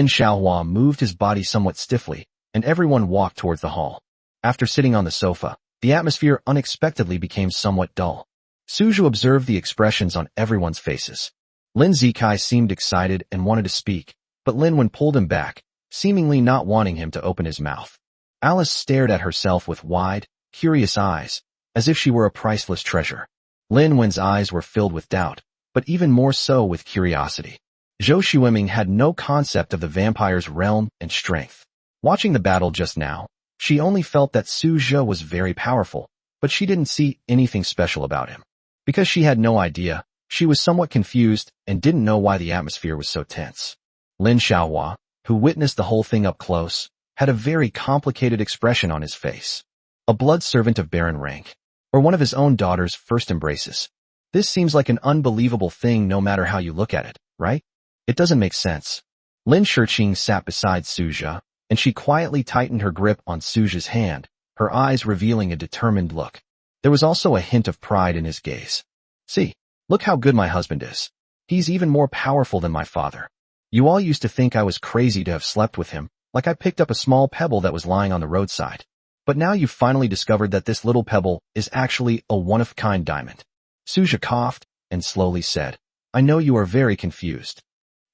Xiaohua moved his body somewhat stiffly, and everyone walked towards the hall. After sitting on the sofa, the atmosphere unexpectedly became somewhat dull. Suju observed the expressions on everyone's faces. Lin Zikai seemed excited and wanted to speak, but Lin Wen pulled him back, seemingly not wanting him to open his mouth. Alice stared at herself with wide, curious eyes, as if she were a priceless treasure. Lin Wen's eyes were filled with doubt, but even more so with curiosity. Zhou Xueming had no concept of the vampire's realm and strength. Watching the battle just now, she only felt that Su Zhe was very powerful, but she didn't see anything special about him. Because she had no idea, she was somewhat confused and didn't know why the atmosphere was so tense. Lin Xiaohua, who witnessed the whole thing up close, had a very complicated expression on his face. A blood servant of Baron rank, or one of his own daughter's first embraces. This seems like an unbelievable thing no matter how you look at it, right? It doesn't make sense. Lin Shiqing sat beside Suja, and she quietly tightened her grip on Suja's hand, her eyes revealing a determined look. There was also a hint of pride in his gaze. See, look how good my husband is. He's even more powerful than my father. You all used to think I was crazy to have slept with him, like I picked up a small pebble that was lying on the roadside. But now you've finally discovered that this little pebble is actually a one-of-a-kind diamond. Suja coughed and slowly said, I know you are very confused.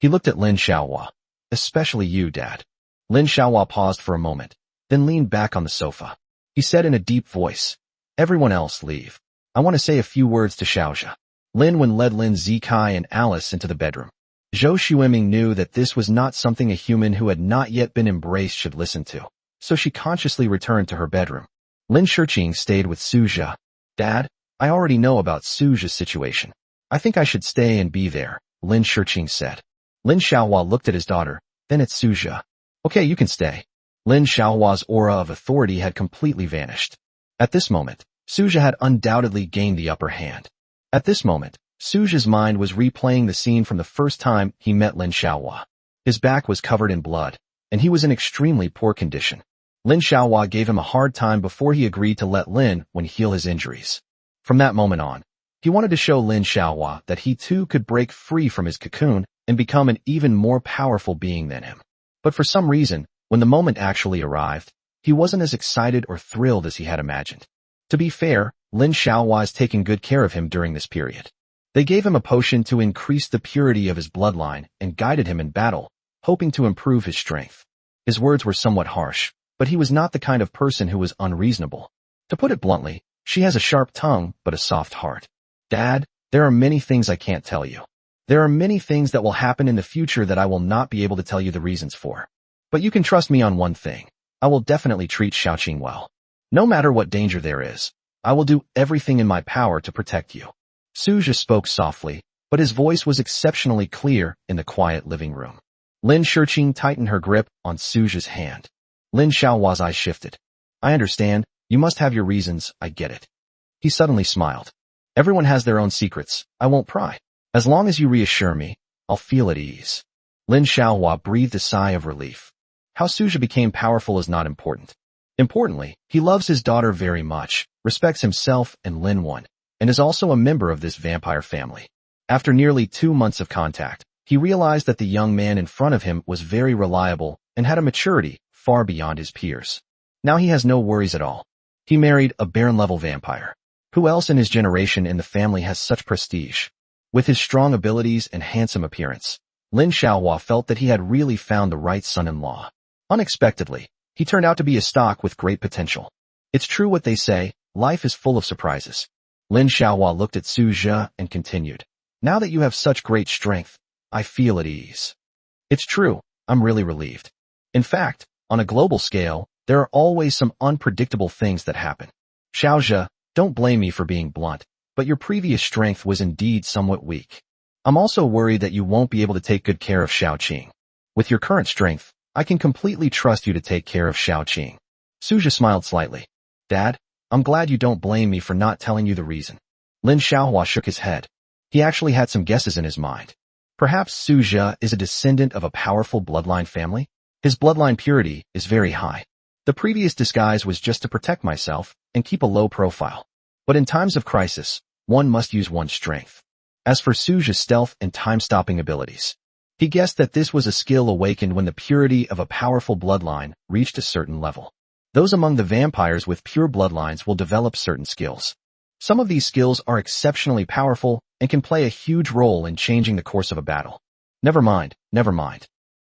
He looked at Lin Xiaohua. Especially you, Dad. Lin Xiaohua paused for a moment, then leaned back on the sofa. He said in a deep voice, Everyone else leave. I want to say a few words to Xiaozhe. Lin Wen led Lin Zikai and Alice into the bedroom. Zhou Xueming knew that this was not something a human who had not yet been embraced should listen to, so she consciously returned to her bedroom. Lin Shiqing stayed with Suja. Dad, I already know about Suja's situation. I think I should stay and be there, Lin Shiqing said. Lin Xiaohua looked at his daughter, then at Suja. Okay, you can stay. Lin Xiaohua's aura of authority had completely vanished. At this moment, Suja had undoubtedly gained the upper hand. At this moment, Suja's mind was replaying the scene from the first time he met Lin Xiaohua. His back was covered in blood, and he was in extremely poor condition. Lin Xiaohua gave him a hard time before he agreed to let Lin Wen heal his injuries. From that moment on, he wanted to show Lin Xiaohua that he too could break free from his cocoon and become an even more powerful being than him. But for some reason, when the moment actually arrived, he wasn't as excited or thrilled as he had imagined. To be fair, Lin Xiaohua has taken good care of him during this period. They gave him a potion to increase the purity of his bloodline and guided him in battle, hoping to improve his strength. His words were somewhat harsh, but he was not the kind of person who was unreasonable. To put it bluntly, she has a sharp tongue but a soft heart. Dad, there are many things I can't tell you. There are many things that will happen in the future that I will not be able to tell you the reasons for. But you can trust me on one thing. I will definitely treat Xiaoqing well. No matter what danger there is, I will do everything in my power to protect you. Suja spoke softly, but his voice was exceptionally clear in the quiet living room. Lin Shiqing tightened her grip on Suja's hand. Lin Xiaohua's eyes shifted. I understand. You must have your reasons, I get it. He suddenly smiled. Everyone has their own secrets. I won't pry. As long as you reassure me, I'll feel at ease. Lin Xiaohua breathed a sigh of relief. How Suja became powerful is not important. Importantly, he loves his daughter very much, respects himself and Lin Wan, and is also a member of this vampire family. After nearly 2 months of contact, he realized that the young man in front of him was very reliable and had a maturity far beyond his peers. Now he has no worries at all. He married a Baron-level vampire. Who else in his generation in the family has such prestige? With his strong abilities and handsome appearance, Lin Xiaohua felt that he had really found the right son-in-law. Unexpectedly, he turned out to be a stock with great potential. It's true what they say, life is full of surprises. Lin Xiaohua looked at Suja and continued. Now that you have such great strength, I feel at ease. It's true, I'm really relieved. In fact, on a global scale, there are always some unpredictable things that happen. Xiaozhe, don't blame me for being blunt, but your previous strength was indeed somewhat weak. I'm also worried that you won't be able to take good care of Xiaoqing. With your current strength, I can completely trust you to take care of Xiaoqing. Suja smiled slightly. Dad, I'm glad you don't blame me for not telling you the reason. Lin Xiaohua shook his head. He actually had some guesses in his mind. Perhaps Suja is a descendant of a powerful bloodline family? His bloodline purity is very high. The previous disguise was just to protect myself and keep a low profile. But in times of crisis, one must use one's strength. As for Suja's stealth and time-stopping abilities, he guessed that this was a skill awakened when the purity of a powerful bloodline reached a certain level. Those among the vampires with pure bloodlines will develop certain skills. Some of these skills are exceptionally powerful and can play a huge role in changing the course of a battle. Never mind.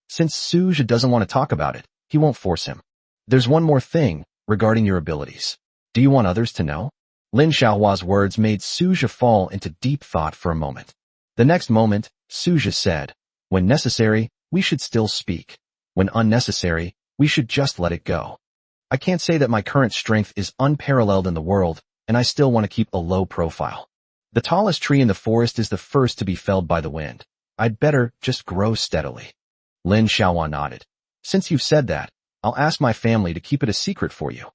Since Suja doesn't want to talk about it, he won't force him. There's one more thing regarding your abilities. Do you want others to know? Lin Xiaohua's words made Suja fall into deep thought for a moment. The next moment, Suja said, when necessary, we should still speak. When unnecessary, we should just let it go. I can't say that my current strength is unparalleled in the world, and I still want to keep a low profile. The tallest tree in the forest is the first to be felled by the wind. I'd better just grow steadily. Lin Xiaohua nodded. Since you've said that, I'll ask my family to keep it a secret for you.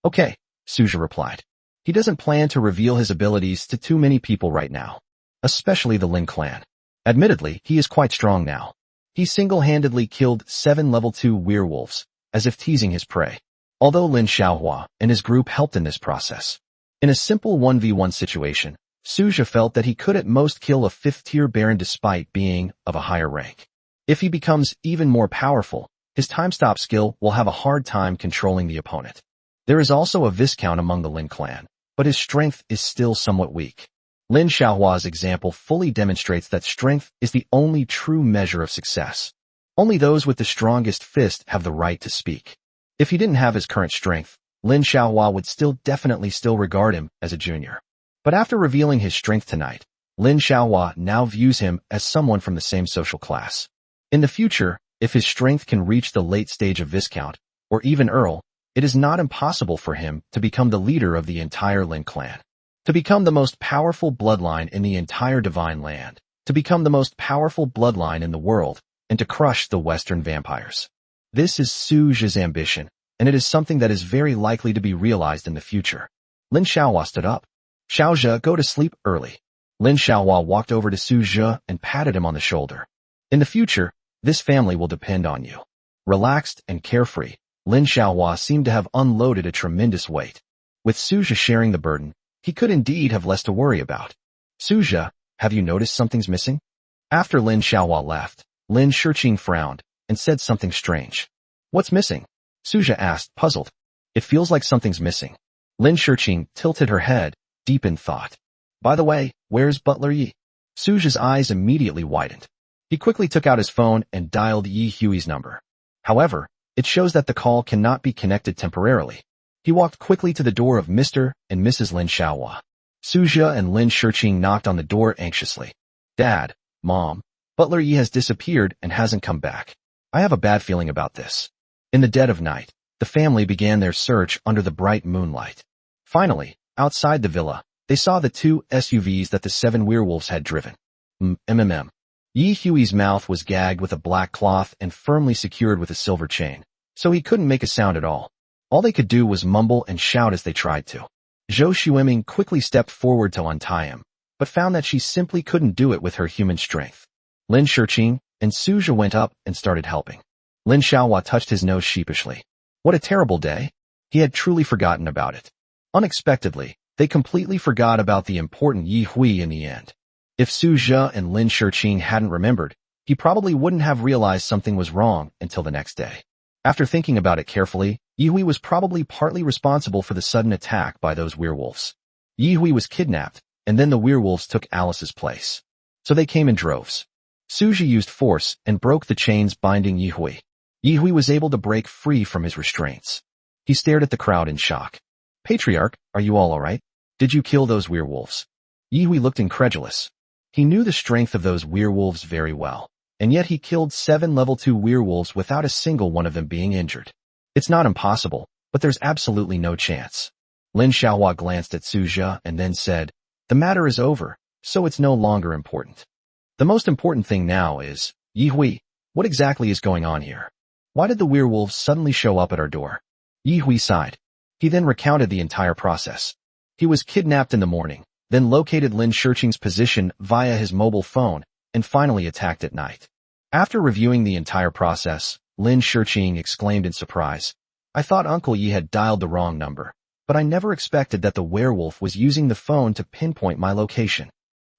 Okay, Suja replied. He doesn't plan to reveal his abilities to too many people right now, especially the Lin clan. Admittedly, he is quite strong now. He single-handedly killed 7 level 2 werewolves, as if teasing his prey. Although Lin Xiaohua and his group helped in this process. In a simple 1v1 situation, Suja felt that he could at most kill a 5th-tier baron despite being of a higher rank. If he becomes even more powerful, his time-stop skill will have a hard time controlling the opponent. There is also a Viscount among the Lin clan, but his strength is still somewhat weak. Lin Xiaohua's example fully demonstrates that strength is the only true measure of success. Only those with the strongest fist have the right to speak. If he didn't have his current strength, Lin Xiaohua would definitely still regard him as a junior. But after revealing his strength tonight, Lin Xiaohua now views him as someone from the same social class. In the future, if his strength can reach the late stage of Viscount, or even Earl, it is not impossible for him to become the leader of the entire Lin clan. To become the most powerful bloodline in the entire Divine Land. To become the most powerful bloodline in the world, and to crush the Western vampires. This is Suja's ambition, and it is something that is very likely to be realized in the future. Lin Xiaohua stood up. Xiaozhe, go to sleep early. Lin Xiaohua walked over to Suja and patted him on the shoulder. In the future, this family will depend on you. Relaxed and carefree, Lin Xiaohua seemed to have unloaded a tremendous weight. With Suja sharing the burden, he could indeed have less to worry about. Suja, have you noticed something's missing? After Lin Xiaohua left, Lin Shiqing frowned and said something strange. What's missing? Suja asked, puzzled. It feels like something's missing. Lin Shiqing tilted her head, deep in thought. By the way, where's Butler Yi? Suja's eyes immediately widened. He quickly took out his phone and dialed Yi Hui's number. However, it shows that the call cannot be connected temporarily. He walked quickly to the door of Mr. and Mrs. Lin Xiaohua. Suja and Lin Shiqing knocked on the door anxiously. Dad, Mom, Butler Yi has disappeared and hasn't come back. I have a bad feeling about this. In the dead of night, the family began their search under the bright moonlight. Finally, outside the villa, they saw the 2 SUVs that the 7 werewolves had driven. Yi Hui's mouth was gagged with a black cloth and firmly secured with a silver chain. so he couldn't make a sound at all. All they could do was mumble and shout as they tried to. Zhou Xueming quickly stepped forward to untie him, but found that she simply couldn't do it with her human strength. Lin Shiqing and Suzhi went up and started helping. Lin Xiaohua touched his nose sheepishly. What a terrible day. He had truly forgotten about it. Unexpectedly, they completely forgot about the important Yi Hui in the end. If Suzhi and Lin Shiqing hadn't remembered, he probably wouldn't have realized something was wrong until the next day. After thinking about it carefully, Yi Hui was probably partly responsible for the sudden attack by those werewolves. Yi Hui was kidnapped, and then the werewolves took Alice's place. So they came in droves. Suzhi used force and broke the chains binding Yi Hui. Yi Hui was able to break free from his restraints. He stared at the crowd in shock. Patriarch, are you all alright? Did you kill those werewolves? Yi Hui looked incredulous. He knew the strength of those werewolves very well, and yet he killed 7 level 2 werewolves without a single one of them being injured. It's not impossible, but there's absolutely no chance. Lin Xiaohua glanced at Suzhi and then said, the matter is over, so it's no longer important. The most important thing now is, Yi Hui, what exactly is going on here? Why did the werewolves suddenly show up at our door? Yi Hui sighed. He then recounted the entire process. He was kidnapped in the morning, then located Lin Shiqing's position via his mobile phone, and finally attacked at night. After reviewing the entire process, Lin Shiqing exclaimed in surprise, I thought Uncle Yi had dialed the wrong number, but I never expected that the werewolf was using the phone to pinpoint my location.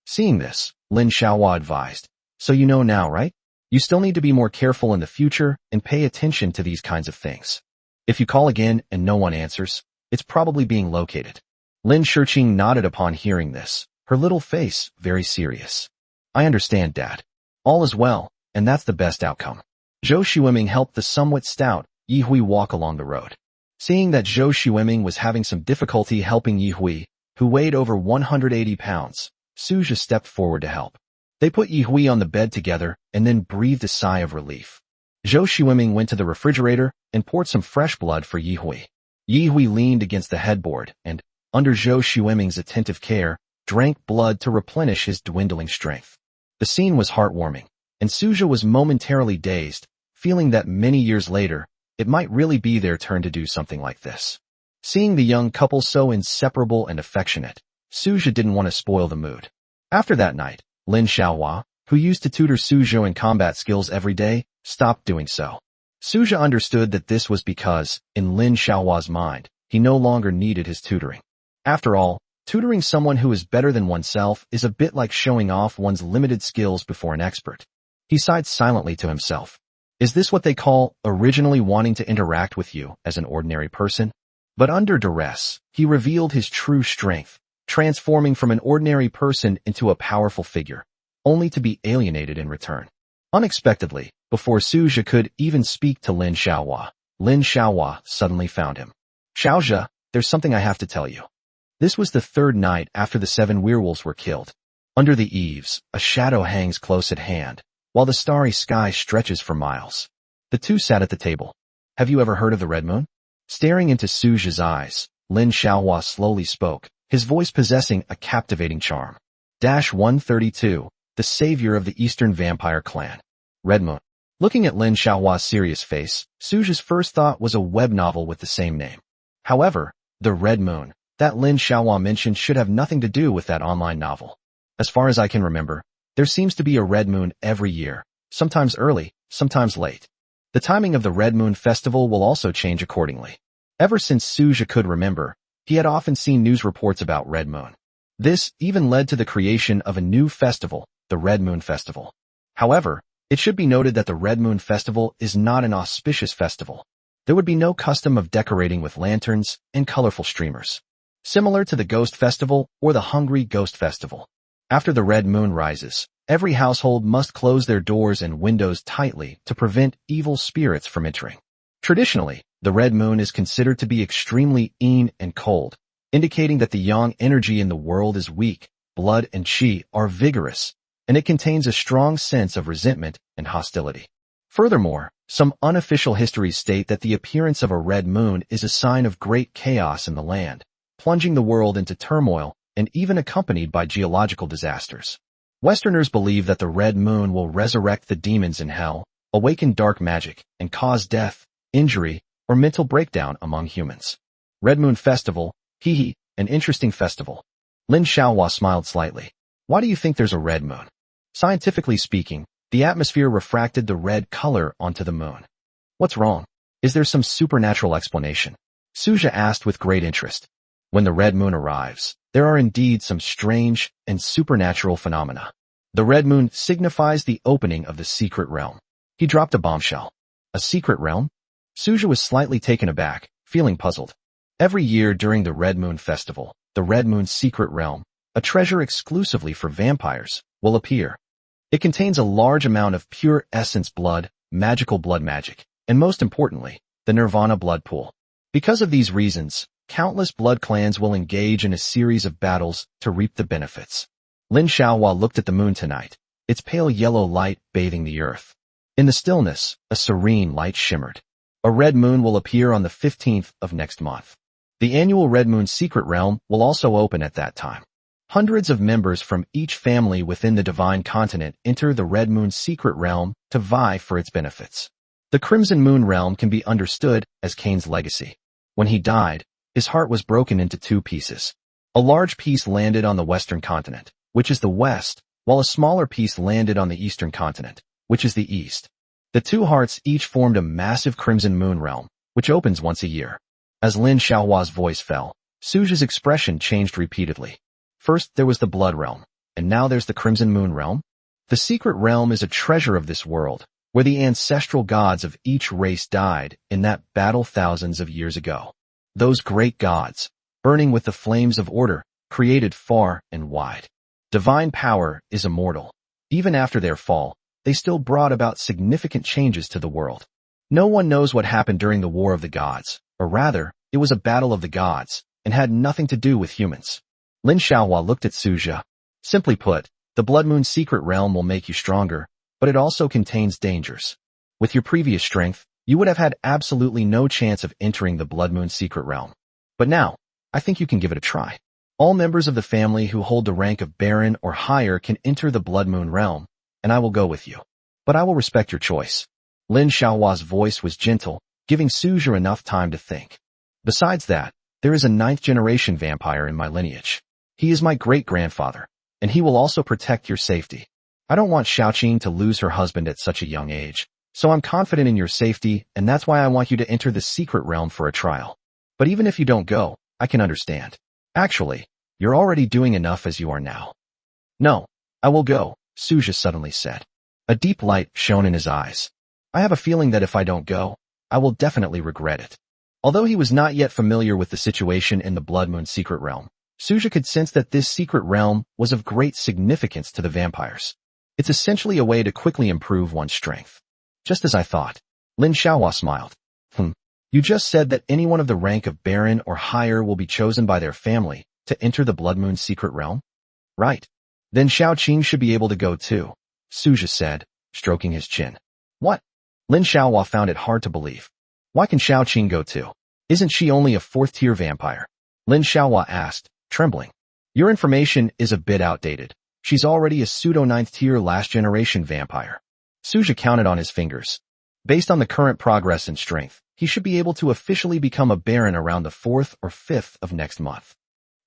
Seeing this, Lin Xiaohua advised, so you know now, right? You still need to be more careful in the future and pay attention to these kinds of things. If you call again and no one answers, it's probably being located. Lin Shiqing nodded upon hearing this, her little face very serious. I understand, Dad. All is well, and that's the best outcome. Zhou Xueming helped the somewhat stout Yi Hui walk along the road. Seeing that Zhou Xueming was having some difficulty helping Yi Hui, who weighed over 180 pounds, Suzhi stepped forward to help. They put Yi Hui on the bed together and then breathed a sigh of relief. Zhou Xueming went to the refrigerator and poured some fresh blood for Yi Hui. Yi Hui leaned against the headboard and, under Zhou Xueming's attentive care, drank blood to replenish his dwindling strength. The scene was heartwarming, and Suzhi was momentarily dazed, feeling that many years later, it might really be their turn to do something like this. Seeing the young couple so inseparable and affectionate, Suzhi didn't want to spoil the mood. After that night, Lin Xiaohua, who used to tutor Suzhi in combat skills every day, stopped doing so. Suzhi understood that this was because, in Lin Xiaohua's mind, he no longer needed his tutoring. After all, tutoring someone who is better than oneself is a bit like showing off one's limited skills before an expert. He sighed silently to himself. Is this what they call originally wanting to interact with you as an ordinary person? But under duress, he revealed his true strength, transforming from an ordinary person into a powerful figure, only to be alienated in return. Unexpectedly, before Suzhi could even speak to Lin Xiaohua suddenly found him. Xiaozhi, there's something I have to tell you. This was the 3rd night after the 7 werewolves were killed. Under the eaves, a shadow hangs close at hand, while the starry sky stretches for miles. The two sat at the table. Have you ever heard of the red moon? Staring into Suzhi's eyes, Lin Xiaohua slowly spoke, his voice possessing a captivating charm. 132, the savior of the Eastern Vampire Clan. Red Moon. Looking at Lin Xiaohua's serious face, Suzhi's first thought was a web novel with the same name. However, the Red Moon that Lin Xiaohua mentioned should have nothing to do with that online novel. As far as I can remember, there seems to be a red moon every year, sometimes early, sometimes late. The timing of the Red Moon Festival will also change accordingly. Ever since Suzhi could remember, he had often seen news reports about Red Moon. This even led to the creation of a new festival, the Red Moon Festival. However, it should be noted that the Red Moon Festival is not an auspicious festival. There would be no custom of decorating with lanterns and colorful streamers, similar to the Ghost Festival or the Hungry Ghost Festival. After the red moon rises, every household must close their doors and windows tightly to prevent evil spirits from entering. Traditionally, the red moon is considered to be extremely yin and cold, indicating that the yang energy in the world is weak, blood and qi are vigorous, and it contains a strong sense of resentment and hostility. Furthermore, some unofficial histories state that the appearance of a red moon is a sign of great chaos in the land, plunging the world into turmoil and even accompanied by geological disasters. Westerners believe that the red moon will resurrect the demons in hell, awaken dark magic, and cause death, injury, or mental breakdown among humans. Red Moon Festival, hee hee, an interesting festival. Lin Xiaohua smiled slightly. Why do you think there's a red moon? Scientifically speaking, the atmosphere refracted the red color onto the moon. What's wrong? Is there some supernatural explanation? Suja asked with great interest. When the red moon arrives, there are indeed some strange and supernatural phenomena. The red moon signifies the opening of the secret realm. He dropped a bombshell. A secret realm? Suja was slightly taken aback, feeling puzzled. Every year during the Red Moon Festival, the Red Moon Secret Realm, a treasure exclusively for vampires, will appear. It contains a large amount of pure essence blood, magical blood magic, and most importantly, the Nirvana blood pool. Because of these reasons, countless blood clans will engage in a series of battles to reap the benefits. Lin Xiaohua looked at the moon tonight, its pale yellow light bathing the earth. In the stillness, a serene light shimmered. A red moon will appear on the 15th of next month. The annual Red Moon Secret Realm will also open at that time. Hundreds of members from each family within the Divine Continent enter the Red Moon Secret Realm to vie for its benefits. The Crimson Moon Realm can be understood as Cain's legacy. When he died, his heart was broken into two pieces. A large piece landed on the Western Continent, which is the West, while a smaller piece landed on the Eastern Continent, which is the East. The two hearts each formed a massive Crimson Moon Realm, which opens once a year. As Lin Xiaohua's voice fell, Suja's expression changed repeatedly. First there was the Blood Realm, and now there's the Crimson Moon Realm. The Secret Realm is a treasure of this world, where the ancestral gods of each race died in that battle thousands of years ago. Those great gods, burning with the flames of order, created far and wide. Divine power is immortal. Even after their fall, they still brought about significant changes to the world. No one knows what happened during the War of the Gods, or rather, it was a battle of the gods, and had nothing to do with humans. Lin Xiaohua looked at Suja. Simply put, the Blood Moon Secret Realm will make you stronger, but it also contains dangers. With your previous strength, you would have had absolutely no chance of entering the Blood Moon Secret Realm. But now, I think you can give it a try. All members of the family who hold the rank of Baron or higher can enter the Blood Moon Realm, and I will go with you. But I will respect your choice. Lin Xiaohua's voice was gentle, giving Suja enough time to think. Besides that, there is a 9th-generation vampire in my lineage. He is my great-grandfather, and he will also protect your safety. I don't want Xiaoqing to lose her husband at such a young age, so I'm confident in your safety, and that's why I want you to enter the secret realm for a trial. But even if you don't go, I can understand. Actually, you're already doing enough as you are now. No, I will go, Suja suddenly said. A deep light shone in his eyes. I have a feeling that if I don't go, I will definitely regret it. Although he was not yet familiar with the situation in the Blood Moon Secret Realm, Suja could sense that this secret realm was of great significance to the vampires. It's essentially a way to quickly improve one's strength. Just as I thought. Lin Xiaohua smiled. You just said that anyone of the rank of Baron or higher will be chosen by their family to enter the Blood Moon Secret Realm? Right. Then Xiaoqing should be able to go too, Suja said, stroking his chin. What? Lin Xiaohua found it hard to believe. Why can Xiaoqing go too? Isn't she only a 4th-tier vampire? Lin Xiaohua asked, trembling. Your information is a bit outdated. She's already a pseudo-9th-tier last-generation vampire. Suja counted on his fingers. Based on the current progress and strength, he should be able to officially become a baron around the 4th or 5th of next month.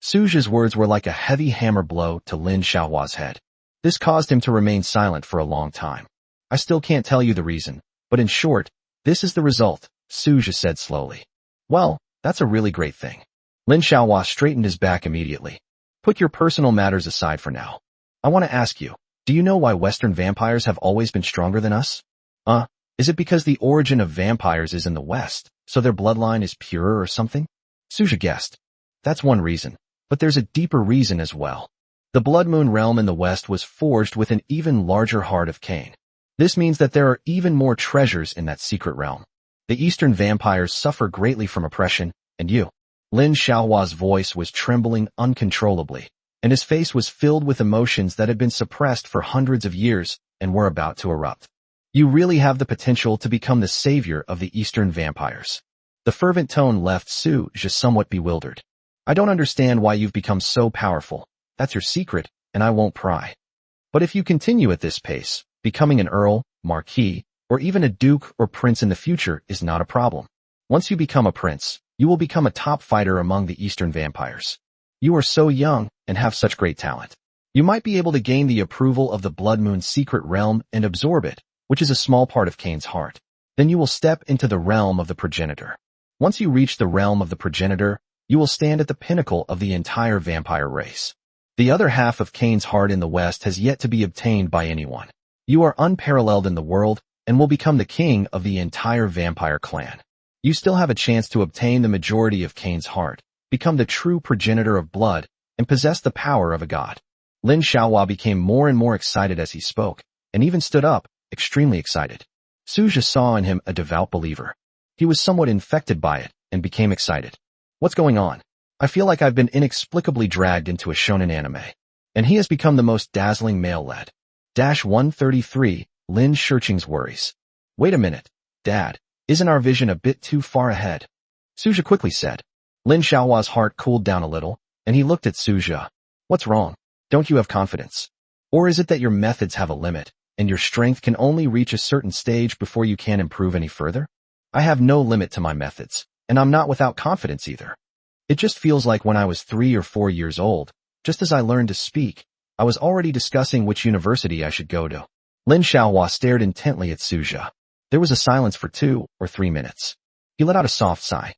Suja's words were like a heavy hammer blow to Lin Xiaohua's head. This caused him to remain silent for a long time. I still can't tell you the reason, but in short, this is the result, Suja said slowly. Well, that's a really great thing. Lin Xiaohua straightened his back immediately. Put your personal matters aside for now. I want to ask you, do you know why Western vampires have always been stronger than us? Is it because the origin of vampires is in the West, so their bloodline is purer or something? Suja guessed. That's one reason, but there's a deeper reason as well. The Blood Moon realm in the West was forged with an even larger heart of Cain. This means that there are even more treasures in that secret realm. The Eastern vampires suffer greatly from oppression, and you. Lin Xiaohua's voice was trembling uncontrollably, and his face was filled with emotions that had been suppressed for hundreds of years and were about to erupt. You really have the potential to become the savior of the Eastern vampires. The fervent tone left Suja somewhat bewildered. I don't understand why you've become so powerful. That's your secret, and I won't pry. But if you continue at this pace, becoming an earl, marquis, or even a duke or prince in the future is not a problem. Once you become a prince, you will become a top fighter among the Eastern vampires. You are so young and have such great talent. You might be able to gain the approval of the Blood Moon's secret realm and absorb it, which is a small part of Cain's heart. Then you will step into the realm of the progenitor. Once you reach the realm of the progenitor, you will stand at the pinnacle of the entire vampire race. The other half of Cain's heart in the West has yet to be obtained by anyone. You are unparalleled in the world and will become the king of the entire vampire clan. You still have a chance to obtain the majority of Cain's heart, become the true progenitor of blood, and possess the power of a god. Lin Xiaohua became more and more excited as he spoke, and even stood up, extremely excited. Suja saw in him a devout believer. He was somewhat infected by it, and became excited. What's going on? I feel like I've been inexplicably dragged into a shonen anime. And he has become the most dazzling male-led. 133, Lin Shirching's worries. Wait a minute, Dad, isn't our vision a bit too far ahead? Suja quickly said. Lin Xiaohua's heart cooled down a little, and he looked at Suja. What's wrong? Don't you have confidence? Or is it that your methods have a limit, and your strength can only reach a certain stage before you can improve any further? I have no limit to my methods, and I'm not without confidence either. It just feels like when I was 3 or 4 years old, just as I learned to speak, I was already discussing which university I should go to. Lin Xiaohua stared intently at Suja. There was a silence for 2 or 3 minutes. He let out a soft sigh.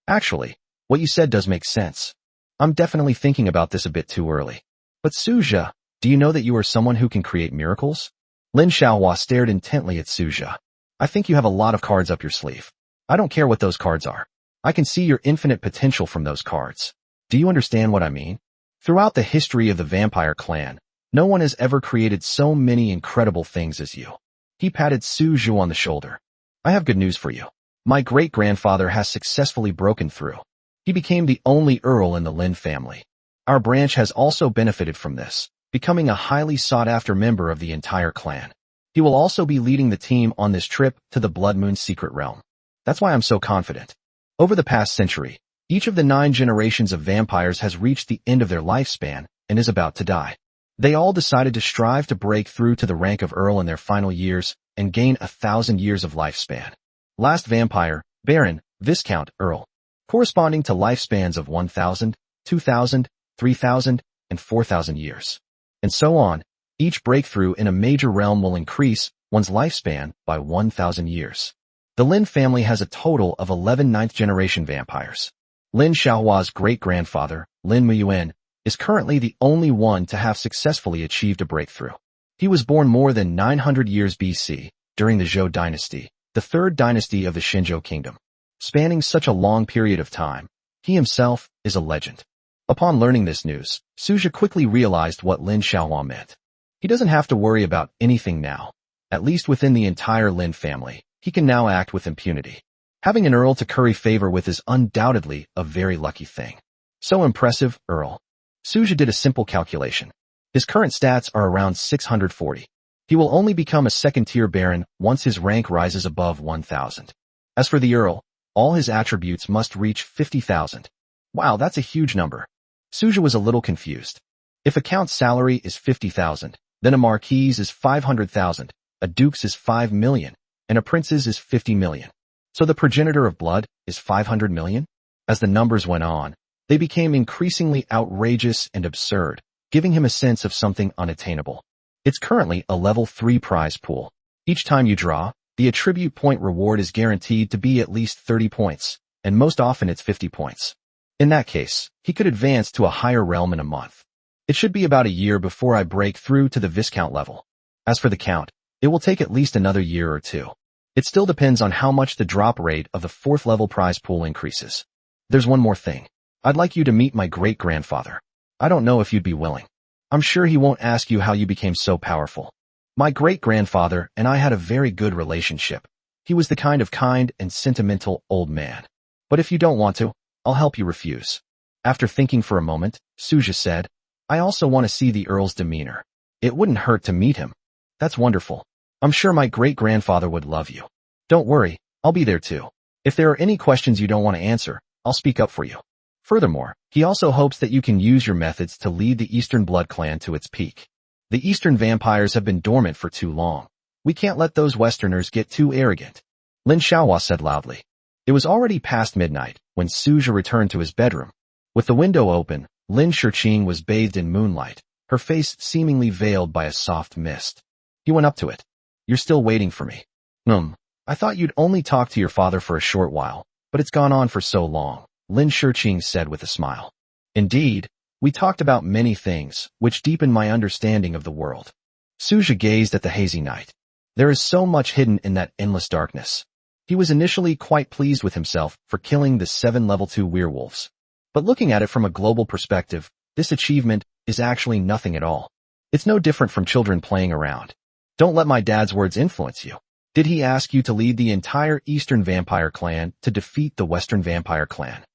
Actually, what you said does make sense. I'm definitely thinking about this a bit too early. But Suja, do you know that you are someone who can create miracles? Lin Xiaohua stared intently at Suja. I think you have a lot of cards up your sleeve. I don't care what those cards are. I can see your infinite potential from those cards. Do you understand what I mean? Throughout the history of the vampire clan, no one has ever created so many incredible things as you. He patted Su Zhu on the shoulder. I have good news for you. My great-grandfather has successfully broken through. He became the only earl in the Lin family. Our branch has also benefited from this, becoming a highly sought-after member of the entire clan. He will also be leading the team on this trip to the Blood Moon's secret realm. That's why I'm so confident. Over the past century, each of the 9 generations of vampires has reached the end of their lifespan and is about to die. They all decided to strive to break through to the rank of Earl in their final years and gain 1,000 years of lifespan. Last vampire, Baron, Viscount, Earl, corresponding to lifespans of 1,000, 2,000, 3,000, and 4,000 years. And so on, each breakthrough in a major realm will increase one's lifespan by 1,000 years. The Lin family has a total of 11 ninth-generation vampires. Lin Xiaohua's great-grandfather, Lin Muyuan, is currently the only one to have successfully achieved a breakthrough. He was born more than 900 years BC, during the Zhou dynasty, the third dynasty of the Xinzhou kingdom. Spanning such a long period of time, he himself is a legend. Upon learning this news, Suja quickly realized what Lin Xiaohua meant. He doesn't have to worry about anything now. At least within the entire Lin family, he can now act with impunity. Having an Earl to curry favor with is undoubtedly a very lucky thing. So impressive, Earl. Suja did a simple calculation. His current stats are around 640. He will only become a second-tier Baron once his rank rises above 1,000. As for the Earl, all his attributes must reach 50,000. Wow, that's a huge number. Suja was a little confused. If a count's salary is 50,000, then a marquis's is 500,000, a duke's is 5 million, and a prince's is 50 million. So the progenitor of blood is 500 million? As the numbers went on, they became increasingly outrageous and absurd, giving him a sense of something unattainable. It's currently a level 3 prize pool. Each time you draw, the attribute point reward is guaranteed to be at least 30 points, and most often it's 50 points. In that case, he could advance to a higher realm in a month. It should be about a year before I break through to the Viscount level. As for the Count, it will take at least another year or 2. It still depends on how much the drop rate of the 4th level prize pool increases. There's one more thing. I'd like you to meet my great-grandfather. I don't know if you'd be willing. I'm sure he won't ask you how you became so powerful. My great-grandfather and I had a very good relationship. He was the kind and sentimental old man. But if you don't want to, I'll help you refuse. After thinking for a moment, Suja said, I also want to see the Earl's demeanor. It wouldn't hurt to meet him. That's wonderful. I'm sure my great-grandfather would love you. Don't worry, I'll be there too. If there are any questions you don't want to answer, I'll speak up for you. Furthermore, he also hopes that you can use your methods to lead the Eastern Blood Clan to its peak. The Eastern vampires have been dormant for too long. We can't let those Westerners get too arrogant, Lin Xiaohua said loudly. It was already past midnight when Suja returned to his bedroom. With the window open, Lin Shiqing was bathed in moonlight, her face seemingly veiled by a soft mist. He went up to it. You're still waiting for me. I thought you'd only talk to your father for a short while, but it's gone on for so long, Lin Shiqing said with a smile. Indeed, we talked about many things, which deepened my understanding of the world. Suja gazed at the hazy night. There is so much hidden in that endless darkness. He was initially quite pleased with himself for killing the 7 level 2 werewolves. But looking at it from a global perspective, this achievement is actually nothing at all. It's no different from children playing around. Don't let my dad's words influence you. Did he ask you to lead the entire Eastern Vampire clan to defeat the Western Vampire clan?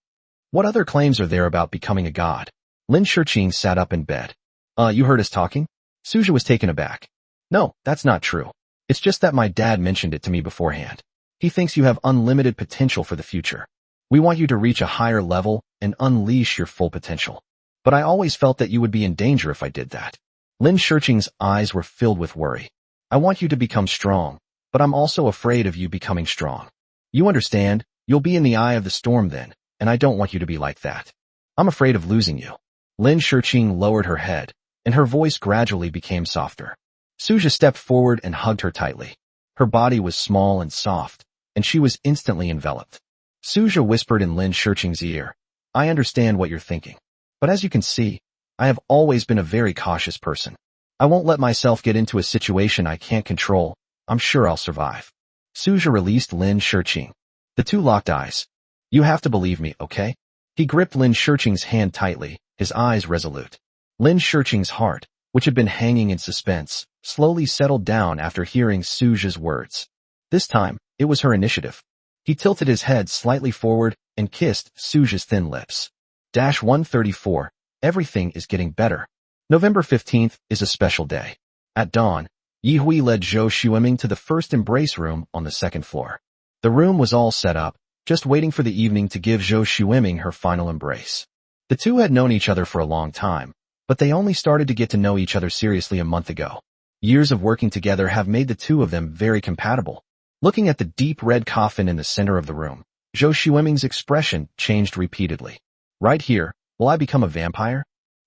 What other claims are there about becoming a god? Lin Shiqing sat up in bed. You heard us talking? Suja was taken aback. No, that's not true. It's just that my dad mentioned it to me beforehand. He thinks you have unlimited potential for the future. We want you to reach a higher level and unleash your full potential. But I always felt that you would be in danger if I did that. Lin Shiqing's eyes were filled with worry. I want you to become strong, but I'm also afraid of you becoming strong. You understand, you'll be in the eye of the storm then, and I don't want you to be like that. I'm afraid of losing you. Lin Shiqing lowered her head, and her voice gradually became softer. Suja stepped forward and hugged her tightly. Her body was small and soft, and she was instantly enveloped. Suja whispered in Lin Shiqing's ear, I understand what you're thinking. But as you can see, I have always been a very cautious person. I won't let myself get into a situation I can't control. I'm sure I'll survive. Suja released Lin Shiqing. The two locked eyes. You have to believe me, okay? He gripped Lin Shiqing's hand tightly, his eyes resolute. Lin Shiqing's heart, which had been hanging in suspense, slowly settled down after hearing Suja's words. This time, it was her initiative. He tilted his head slightly forward and kissed Suja's thin lips. 134. Everything is getting better. November 15th is a special day. At dawn, Yi Hui led Zhou Xueming to the first embrace room on the second floor. The room was all set up, just waiting for the evening to give Zhou Xueming her final embrace. The two had known each other for a long time, but they only started to get to know each other seriously a month ago. Years of working together have made the two of them very compatible. Looking at the deep red coffin in the center of the room, Zhou Xueming's expression changed repeatedly. Right here, will I become a vampire?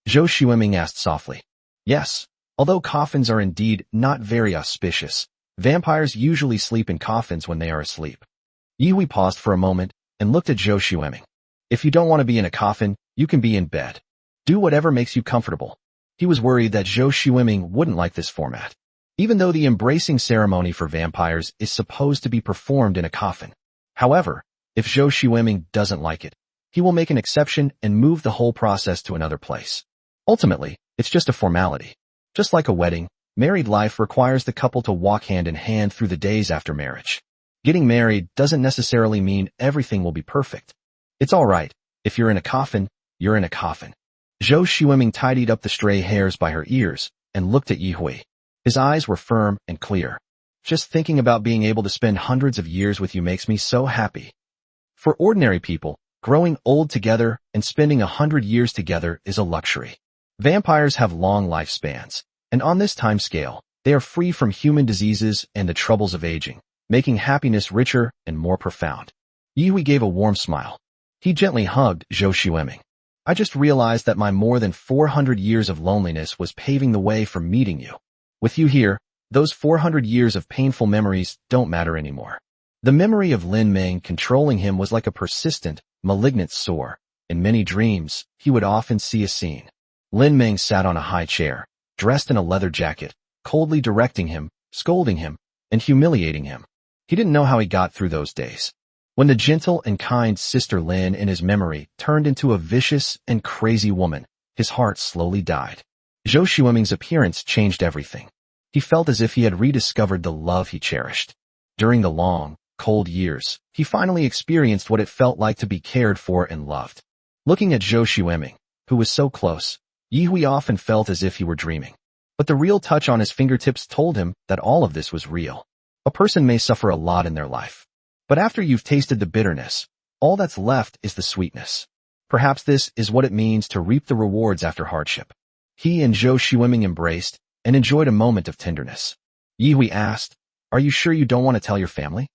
Zhou Xueming asked softly. Yes, although coffins are indeed not very auspicious, vampires usually sleep in coffins when they are asleep. Yi Hui paused for a moment and looked at Zhou Xueming. If you don't want to be in a coffin, you can be in bed. Do whatever makes you comfortable. He was worried that Zhou Xueming wouldn't like this format, even though the embracing ceremony for vampires is supposed to be performed in a coffin. However, if Zhou Xueming doesn't like it, he will make an exception and move the whole process to another place. Ultimately, it's just a formality. Just like a wedding, married life requires the couple to walk hand in hand through the days after marriage. Getting married doesn't necessarily mean everything will be perfect. It's alright, if you're in a coffin, you're in a coffin. Zhou Xueming tidied up the stray hairs by her ears and looked at Yi Hui. His eyes were firm and clear. Just thinking about being able to spend hundreds of years with you makes me so happy. For ordinary people, growing old together and spending 100 years together is a luxury. Vampires have long lifespans, and on this time scale, they are free from human diseases and the troubles of aging, making happiness richer and more profound. Yi Hui gave a warm smile. He gently hugged Zhou Xueming. I just realized that my more than 400 years of loneliness was paving the way for meeting you. With you here, those 400 years of painful memories don't matter anymore. The memory of Lin Meng controlling him was like a persistent, malignant sore. In many dreams, he would often see a scene. Lin Meng sat on a high chair, dressed in a leather jacket, coldly directing him, scolding him, and humiliating him. He didn't know how he got through those days. When the gentle and kind Sister Lin in his memory turned into a vicious and crazy woman, his heart slowly died. Zhou Xueming's appearance changed everything. He felt as if he had rediscovered the love he cherished. During the long, cold years, he finally experienced what it felt like to be cared for and loved. Looking at Zhou Xueming, who was so close, Yi Hui often felt as if he were dreaming. But the real touch on his fingertips told him that all of this was real. A person may suffer a lot in their life, but after you've tasted the bitterness, all that's left is the sweetness. Perhaps this is what it means to reap the rewards after hardship. He and Zhou Xueming embraced and enjoyed a moment of tenderness. Yi Hui asked, Are you sure you don't want to tell your family?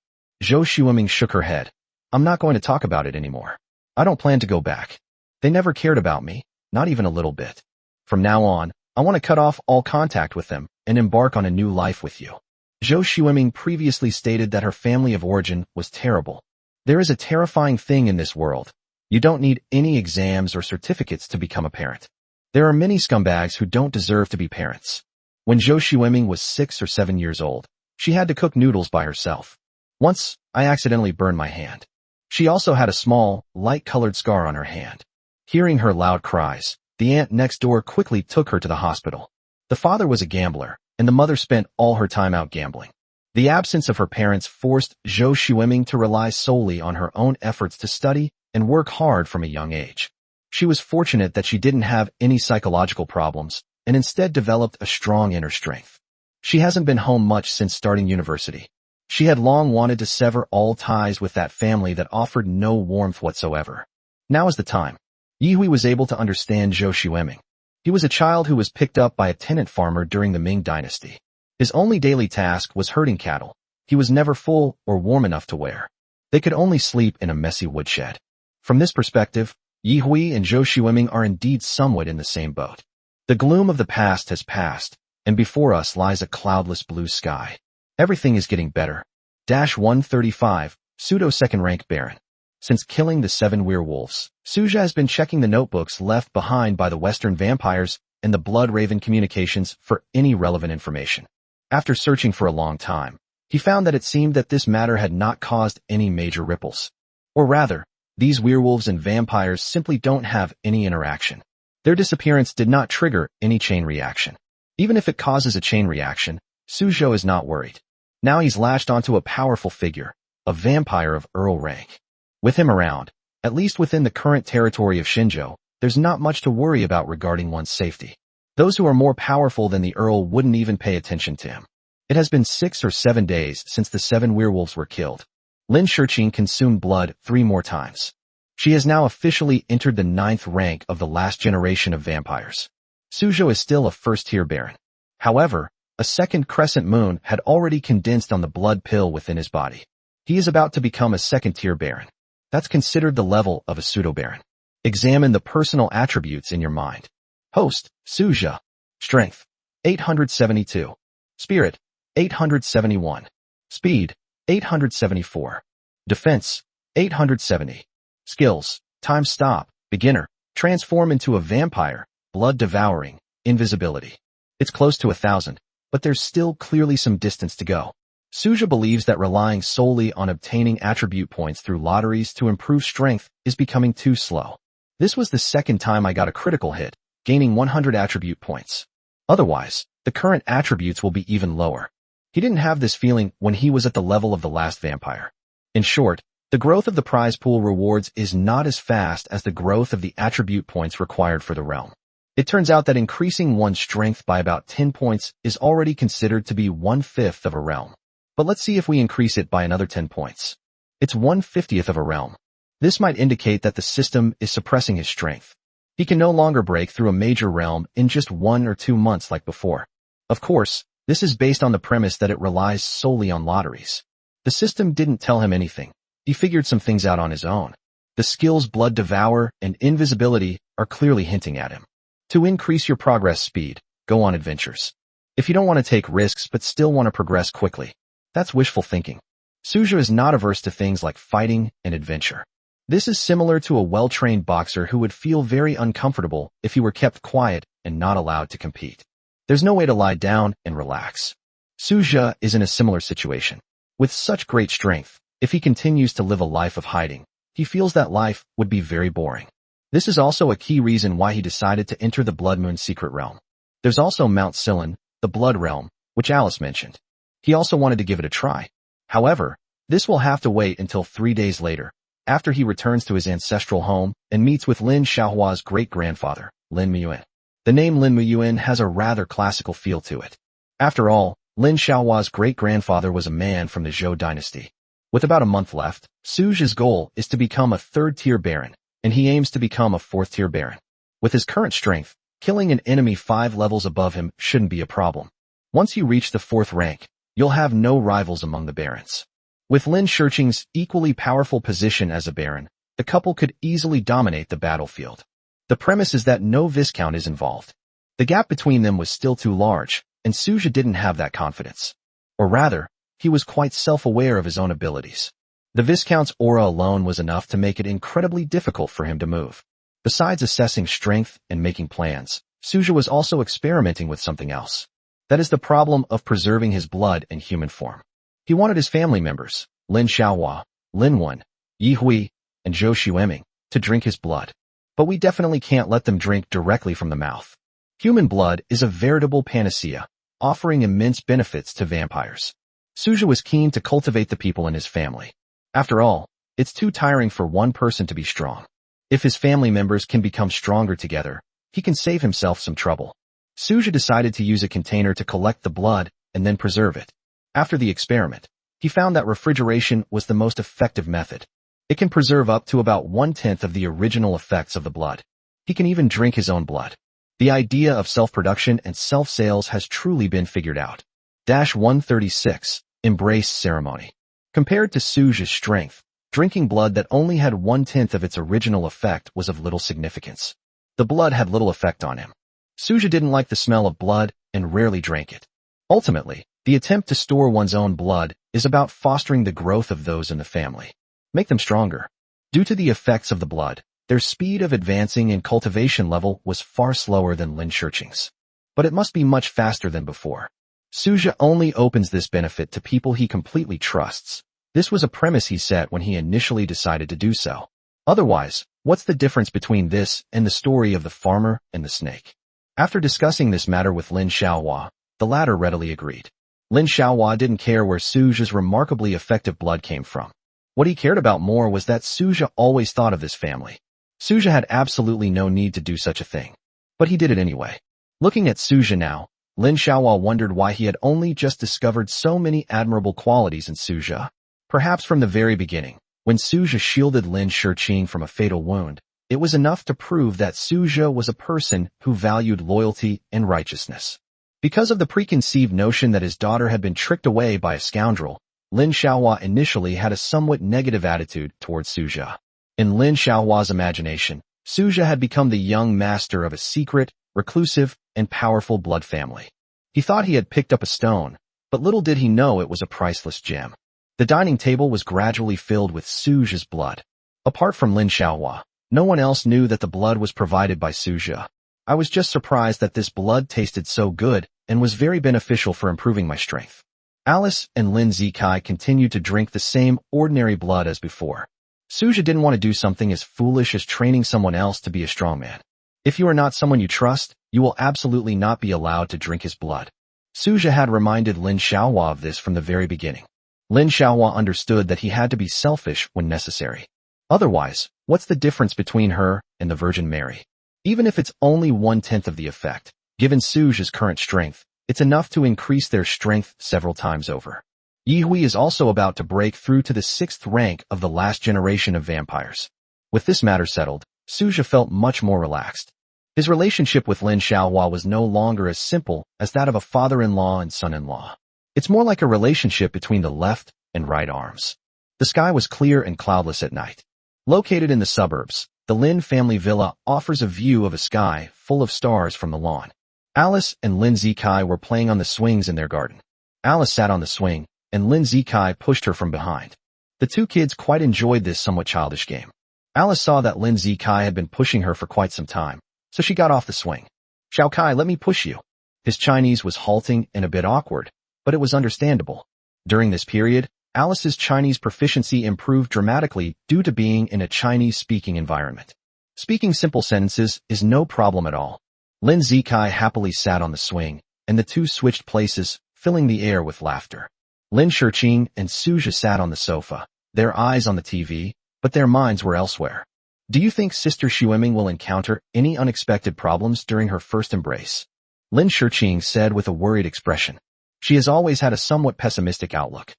Zhou Xueming shook her head. I'm not going to talk about it anymore. I don't plan to go back. They never cared about me, not even a little bit. From now on, I want to cut off all contact with them and embark on a new life with you. Zhou Xueming previously stated that her family of origin was terrible. There is a terrifying thing in this world. You don't need any exams or certificates to become a parent. There are many scumbags who don't deserve to be parents. When Zhou Xueming was 6 or 7 years old, she had to cook noodles by herself. Once, I accidentally burned my hand. She also had a small, light-colored scar on her hand. Hearing her loud cries, the aunt next door quickly took her to the hospital. The father was a gambler, and the mother spent all her time out gambling. The absence of her parents forced Zhou Xueming to rely solely on her own efforts to study and work hard from a young age. She was fortunate that she didn't have any psychological problems, and instead developed a strong inner strength. She hasn't been home much since starting university. She had long wanted to sever all ties with that family that offered no warmth whatsoever. Now is the time. Yihui was able to understand Zhou Xueming. He was a child who was picked up by a tenant farmer during the Ming dynasty. His only daily task was herding cattle. He was never full or warm enough to wear. They could only sleep in a messy woodshed. From this perspective, Yihui and Zhou Xueming are indeed somewhat in the same boat. The gloom of the past has passed, and before us lies a cloudless blue sky. Everything is getting better. 135, pseudo-second rank Baron. Since killing the 7 werewolves, Suja has been checking the notebooks left behind by the Western vampires and the Blood Raven communications for any relevant information. After searching for a long time, he found that it seemed that this matter had not caused any major ripples. Or rather, these werewolves and vampires simply don't have any interaction. Their disappearance did not trigger any chain reaction. Even if it causes a chain reaction, Suzhou is not worried. Now he's latched onto a powerful figure, a vampire of Earl rank. With him around, at least within the current territory of Shinzhou, there's not much to worry about regarding one's safety. Those who are more powerful than the Earl wouldn't even pay attention to him. It has been 6 or 7 days since the 7 werewolves were killed. Lin Shiqing consumed blood 3 more times. She has now officially entered the 9th rank of the last generation of vampires. Suzhou is still a first-tier Baron. However, a second crescent moon had already condensed on the blood pill within his body. He is about to become a second-tier Baron. That's considered the level of a pseudo-Baron. Examine the personal attributes in your mind. Host, Suzhou. Strength, 872. Spirit, 871. Speed, 874. Defense, 870. Skills, time stop, beginner, transform into a vampire, blood devouring, invisibility. It's close to 1,000, but there's still clearly some distance to go. Suzhou believes that relying solely on obtaining attribute points through lotteries to improve strength is becoming too slow. This was the second time I got a critical hit, gaining 100 attribute points. Otherwise, the current attributes will be even lower. He didn't have this feeling when he was at the level of the last vampire. In short, the growth of the prize pool rewards is not as fast as the growth of the attribute points required for the realm. It turns out that increasing one's strength by about 10 points is already considered to be 1/5 of a realm. But let's see if we increase it by another 10 points. It's 1/50th of a realm. This might indicate that the system is suppressing his strength. He can no longer break through a major realm in just 1 or 2 months like before. Of course, this is based on the premise that it relies solely on lotteries. The system didn't tell him anything. He figured some things out on his own. The skills Blood Devour and Invisibility are clearly hinting at him. To increase your progress speed, go on adventures. If you don't want to take risks but still want to progress quickly, that's wishful thinking. Suzhou is not averse to things like fighting and adventure. This is similar to a well-trained boxer who would feel very uncomfortable if he were kept quiet and not allowed to compete. There's no way to lie down and relax. Suzhou is in a similar situation. With such great strength, if he continues to live a life of hiding, he feels that life would be very boring. This is also a key reason why he decided to enter the Blood Moon secret realm. There's also Mount Silin, the Blood Realm, which Alice mentioned. He also wanted to give it a try. However, this will have to wait until 3 days later, after he returns to his ancestral home and meets with Lin Xiaohua's great-grandfather, Lin Muyuan. The name Lin Muyuan has a rather classical feel to it. After all, Lin Xiaohua's great-grandfather was a man from the Zhou dynasty. With about a month left, Suzhou's goal is to become a 3rd-tier Baron, and he aims to become a 4th-tier Baron. With his current strength, killing an enemy 5 levels above him shouldn't be a problem. Once you reach the 4th rank, You'll have no rivals among the barons. With Lin Shirqing's equally powerful position as a baron, the couple could easily dominate the battlefield. The premise is that no Viscount is involved. The gap between them was still too large, and Suja didn't have that confidence. Or rather, he was quite self-aware of his own abilities. The Viscount's aura alone was enough to make it incredibly difficult for him to move. Besides assessing strength and making plans, Suja was also experimenting with something else. That is the problem of preserving his blood in human form. He wanted his family members, Lin Xiaohua, Lin Wen, Yi Hui, and Zhou Xueming, to drink his blood. But we definitely can't let them drink directly from the mouth. Human blood is a veritable panacea, offering immense benefits to vampires. Suja was keen to cultivate the people in his family. After all, it's too tiring for one person to be strong. If his family members can become stronger together, he can save himself some trouble. Suja decided to use a container to collect the blood and then preserve it. After the experiment, he found that refrigeration was the most effective method. It can preserve up to about 1/10 of the original effects of the blood. He can even drink his own blood. The idea of self-production and self-sales has truly been figured out. 136. Embrace ceremony. Compared to Suja's strength, drinking blood that only had 1/10 of its original effect was of little significance. The blood had little effect on him. Suja didn't like the smell of blood and rarely drank it. Ultimately, the attempt to store one's own blood is about fostering the growth of those in the family. Make them stronger. Due to the effects of the blood, their speed of advancing in cultivation level was far slower than Lin Shirqing's. But it must be much faster than before. Suja only opens this benefit to people he completely trusts. This was a premise he set when he initially decided to do so. Otherwise, what's the difference between this and the story of the farmer and the snake? After discussing this matter with Lin Xiaohua, the latter readily agreed. Lin Xiaohua didn't care where Suja's remarkably effective blood came from. What he cared about more was that Suja always thought of his family. Suja had absolutely no need to do such a thing. But he did it anyway. Looking at Suja now, Lin Xiaohua wondered why he had only just discovered so many admirable qualities in Suja. Perhaps from the very beginning, when Suja shielded Lin Shirqing from a fatal wound, it was enough to prove that Suja was a person who valued loyalty and righteousness. Because of the preconceived notion that his daughter had been tricked away by a scoundrel, Lin Xiaohua initially had a somewhat negative attitude towards Suja. In Lin Xiaohua's imagination, Suja had become the young master of a secret, reclusive, and powerful blood family. He thought he had picked up a stone, but little did he know it was a priceless gem. The dining table was gradually filled with Suja's blood. Apart from Lin Xiaohua, no one else knew that the blood was provided by Suja. I was just surprised that this blood tasted so good and was very beneficial for improving my strength. Alice and Lin Zikai continued to drink the same ordinary blood as before. Suja didn't want to do something as foolish as training someone else to be a strongman. If you are not someone you trust, you will absolutely not be allowed to drink his blood. Suja had reminded Lin Xiaohua of this from the very beginning. Lin Xiaohua understood that he had to be selfish when necessary. Otherwise, what's the difference between her and the Virgin Mary? Even if it's only 1/10 of the effect, given Suja's current strength, it's enough to increase their strength several times over. Yi Hui is also about to break through to the 6th rank of the last generation of vampires. With this matter settled, Suja felt much more relaxed. His relationship with Lin Xiaohua was no longer as simple as that of a father-in-law and son-in-law. It's more like a relationship between the left and right arms. The sky was clear and cloudless at night. Located in the suburbs, the Lin family villa offers a view of a sky full of stars from the lawn. Alice and Lin Zikai were playing on the swings in their garden. Alice sat on the swing, and Lin Zikai pushed her from behind. The two kids quite enjoyed this somewhat childish game. Alice saw that Lin Zikai had been pushing her for quite some time, so she got off the swing. "Xiao Kai, let me push you." His Chinese was halting and a bit awkward, but it was understandable. During this period, Alice's Chinese proficiency improved dramatically due to being in a Chinese-speaking environment. Speaking simple sentences is no problem at all. Lin Zikai happily sat on the swing, and the two switched places, filling the air with laughter. Lin Shirqing and Suja sat on the sofa, their eyes on the TV, but their minds were elsewhere. "Do you think Sister Xueming will encounter any unexpected problems during her first embrace?" Lin Shirqing said with a worried expression. She has always had a somewhat pessimistic outlook.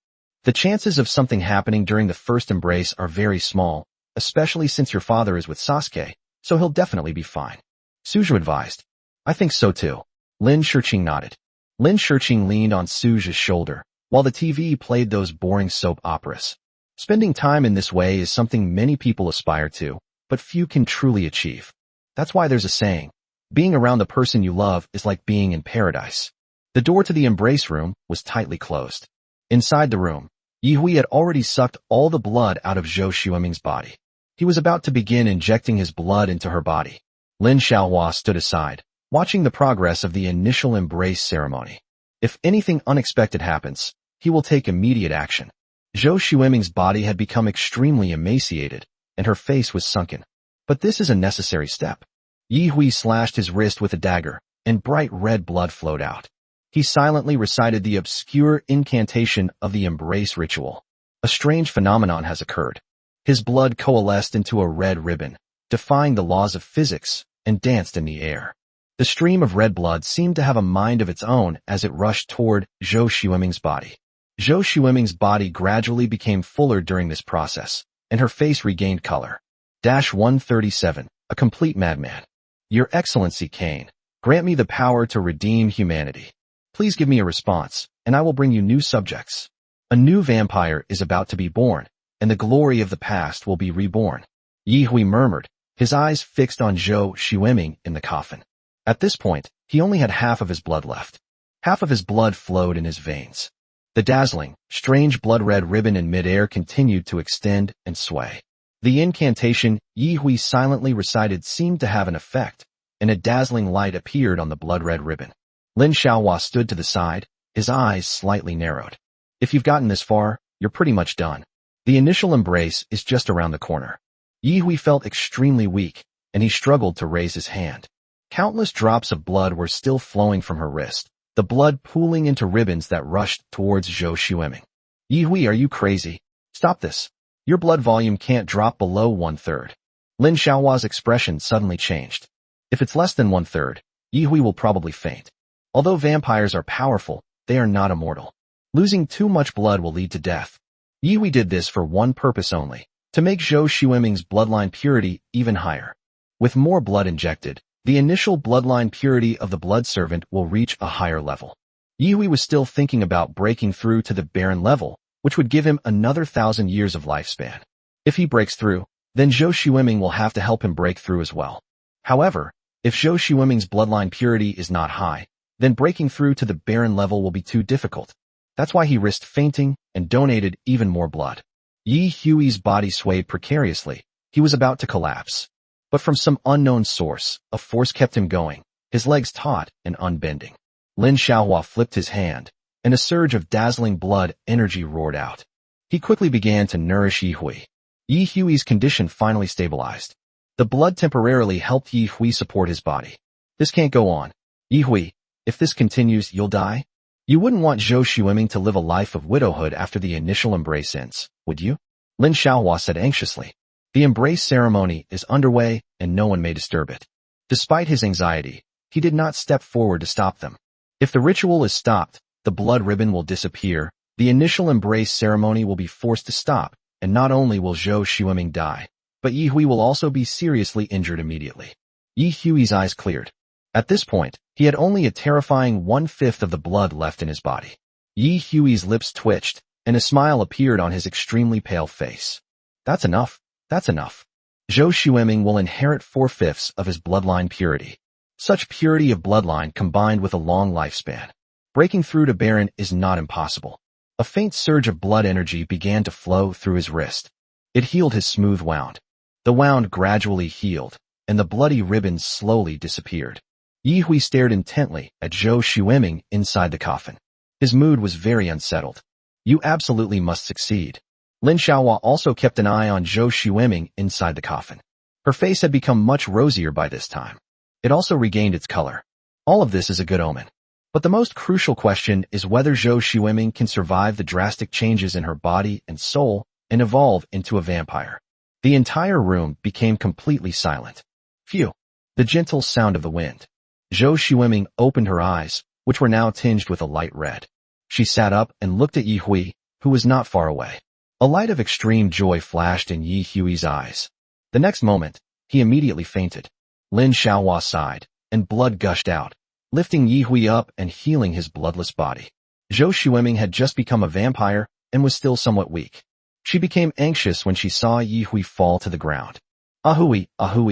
"The chances of something happening during the first embrace are very small, especially since your father is with Sasuke, so he'll definitely be fine," Suja advised. "I think so too." Lin Shirqing nodded. Lin Shirqing leaned on Suja's shoulder, while the TV played those boring soap operas. Spending time in this way is something many people aspire to, but few can truly achieve. That's why there's a saying, being around the person you love is like being in paradise. The door to the embrace room was tightly closed. Inside the room, Yihui had already sucked all the blood out of Zhou Xueming's body. He was about to begin injecting his blood into her body. Lin Xiaohua stood aside, watching the progress of the initial embrace ceremony. If anything unexpected happens, he will take immediate action. Zhou Xueming's body had become extremely emaciated, and her face was sunken. But this is a necessary step. Yihui slashed his wrist with a dagger, and bright red blood flowed out. He silently recited the obscure incantation of the embrace ritual. A strange phenomenon has occurred. His blood coalesced into a red ribbon, defying the laws of physics, and danced in the air. The stream of red blood seemed to have a mind of its own as it rushed toward Zhou Xueming's body. Zhou Xueming's body gradually became fuller during this process, and her face regained color. 137, a complete madman. Your Excellency Kane, grant me the power to redeem humanity. Please give me a response, and I will bring you new subjects. A new vampire is about to be born, and the glory of the past will be reborn. Yihui murmured, his eyes fixed on Zhou Xueming in the coffin. At this point, he only had half of his blood left. Half of his blood flowed in his veins. The dazzling, strange blood-red ribbon in midair continued to extend and sway. The incantation Yihui silently recited seemed to have an effect, and a dazzling light appeared on the blood-red ribbon. Lin Xiaohua stood to the side, his eyes slightly narrowed. If you've gotten this far, you're pretty much done. The initial embrace is just around the corner. Yihui felt extremely weak, and he struggled to raise his hand. Countless drops of blood were still flowing from her wrist, the blood pooling into ribbons that rushed towards Zhou Xueming. Yihui, are you crazy? Stop this. Your blood volume can't drop below 1/3. Lin Xiaohua's expression suddenly changed. If it's less than 1/3, Yihui will probably faint. Although vampires are powerful, they are not immortal. Losing too much blood will lead to death. Yihui did this for one purpose only, to make Zhou Xueming's bloodline purity even higher. With more blood injected, the initial bloodline purity of the blood servant will reach a higher level. Yihui was still thinking about breaking through to the Baron level, which would give him another 1,000 years of lifespan. If he breaks through, then Zhou Xueming will have to help him break through as well. However, if Zhou Xueming's bloodline purity is not high, then breaking through to the Baron level will be too difficult. That's why he risked fainting and donated even more blood. Yihui's body swayed precariously. He was about to collapse. But from some unknown source, a force kept him going, his legs taut and unbending. Lin Xiaohua flipped his hand, and a surge of dazzling blood energy roared out. He quickly began to nourish Yihui. Yihui's condition finally stabilized. The blood temporarily helped Yihui support his body. This can't go on. Yihui, if this continues, you'll die? You wouldn't want Zhou Xueming to live a life of widowhood after the initial embrace ends, would you? Lin Xiaohua said anxiously. The embrace ceremony is underway and no one may disturb it. Despite his anxiety, he did not step forward to stop them. If the ritual is stopped, the blood ribbon will disappear, the initial embrace ceremony will be forced to stop, and not only will Zhou Xueming die, but Yihui will also be seriously injured immediately. Yihui's eyes cleared. At this point, he had only a terrifying 1/5 of the blood left in his body. Yihui's lips twitched, and a smile appeared on his extremely pale face. That's enough. That's enough. Zhou Xueming will inherit 4/5 of his bloodline purity. Such purity of bloodline combined with a long lifespan. Breaking through to Baron is not impossible. A faint surge of blood energy began to flow through his wrist. It healed his smooth wound. The wound gradually healed, and the bloody ribbons slowly disappeared. Yihui stared intently at Zhou Xueming inside the coffin. His mood was very unsettled. You absolutely must succeed. Lin Xiaohua also kept an eye on Zhou Xueming inside the coffin. Her face had become much rosier by this time. It also regained its color. All of this is a good omen. But the most crucial question is whether Zhou Xueming can survive the drastic changes in her body and soul and evolve into a vampire. The entire room became completely silent. Phew! The gentle sound of the wind. Zhou Xueming opened her eyes, which were now tinged with a light red. She sat up and looked at Yihui, who was not far away. A light of extreme joy flashed in Yihui's eyes. The next moment, he immediately fainted. Lin Xiaohua sighed, and blood gushed out, lifting Yihui up and healing his bloodless body. Zhou Xueming had just become a vampire and was still somewhat weak. She became anxious when she saw Yi Hui fall to the ground. Ahui,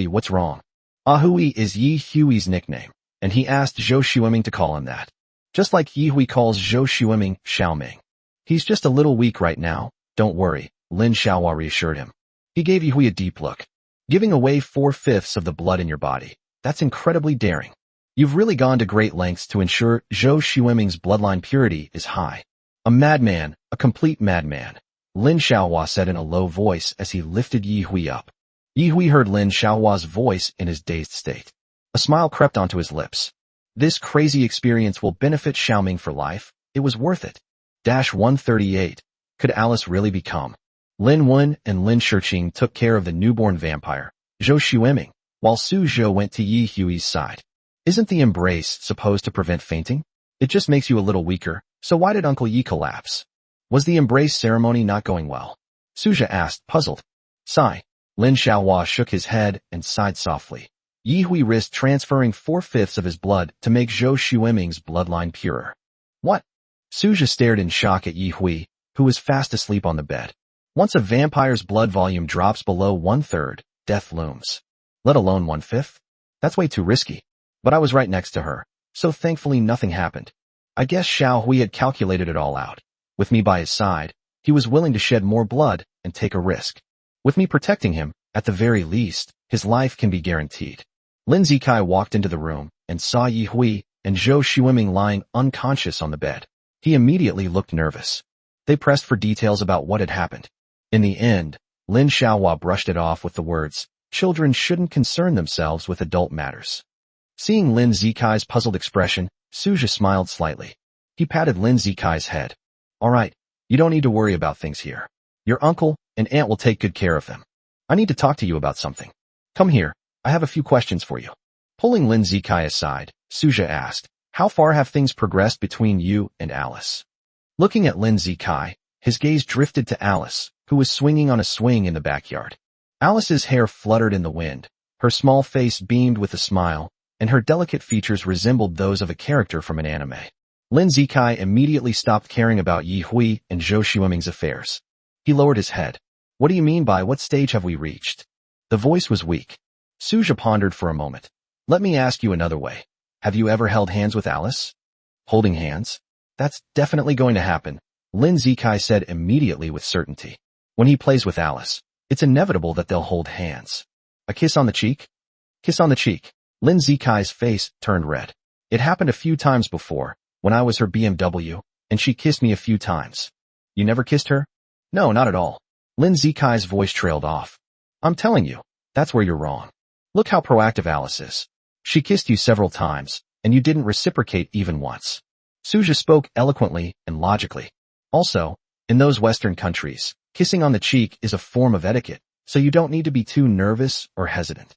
what's wrong? Ahui is Yi Hui's nickname, and he asked Zhou Xueming to call him that. Just like Yi Hui calls Zhou Xueming Xiaoming. He's just a little weak right now, don't worry, Lin Xiaohua reassured him. He gave Yi Hui a deep look. Giving away 4/5 of the blood in your body, that's incredibly daring. You've really gone to great lengths to ensure Zhou Xueming's bloodline purity is high. A madman, a complete madman, Lin Xiaohua said in a low voice as he lifted Yi Hui up. Yi Hui heard Lin Xiaohua's voice in his dazed state. A smile crept onto his lips. This crazy experience will benefit Xiaoming for life. It was worth it. 138. Could Alice really become? Lin Wen and Lin Shiqing took care of the newborn vampire, Zhou Xueming, while Su Zhou went to Yi Hui's side. Isn't the embrace supposed to prevent fainting? It just makes you a little weaker, so why did Uncle Yi collapse? Was the embrace ceremony not going well? Suja asked, puzzled. Sigh. Lin Xiaohua shook his head and sighed softly. Yi Hui risked transferring 4/5 of his blood to make Zhou Xueming's bloodline purer. What? Suja stared in shock at Yi Hui, who was fast asleep on the bed. Once a vampire's blood volume drops below 1/3, death looms. Let alone 1/5? That's way too risky. But I was right next to her, so thankfully nothing happened. I guess Xiao Hui had calculated it all out. With me by his side, he was willing to shed more blood and take a risk. With me protecting him, at the very least, his life can be guaranteed. Lin Zikai walked into the room and saw Yi Hui and Zhou Xueming lying unconscious on the bed. He immediately looked nervous. They pressed for details about what had happened. In the end, Lin Xiaohua brushed it off with the words, children shouldn't concern themselves with adult matters. Seeing Lin Zikai's puzzled expression, Suja smiled slightly. He patted Lin Zikai's head. All right, you don't need to worry about things here. Your uncle and aunt will take good care of them. I need to talk to you about something. Come here, I have a few questions for you. Pulling Lin Zikai aside, Suja asked, how far have things progressed between you and Alice? Looking at Lin Zikai, his gaze drifted to Alice, who was swinging on a swing in the backyard. Alice's hair fluttered in the wind, her small face beamed with a smile, and her delicate features resembled those of a character from an anime. Lin Zikai immediately stopped caring about Yi Hui and Zhou Xueming's affairs. He lowered his head. What do you mean by what stage have we reached? The voice was weak. Suja pondered for a moment. Let me ask you another way. Have you ever held hands with Alice? Holding hands? That's definitely going to happen, Lin Zikai said immediately with certainty. When he plays with Alice, it's inevitable that they'll hold hands. A kiss on the cheek? Kiss on the cheek. Lin Zikai's face turned red. It happened a few times before, when I was her BMW, and she kissed me a few times. You never kissed her? No, not at all. Lin Zikai's voice trailed off. I'm telling you, that's where you're wrong. Look how proactive Alice is. She kissed you several times, and you didn't reciprocate even once. Suja spoke eloquently and logically. Also, in those Western countries, kissing on the cheek is a form of etiquette, so you don't need to be too nervous or hesitant.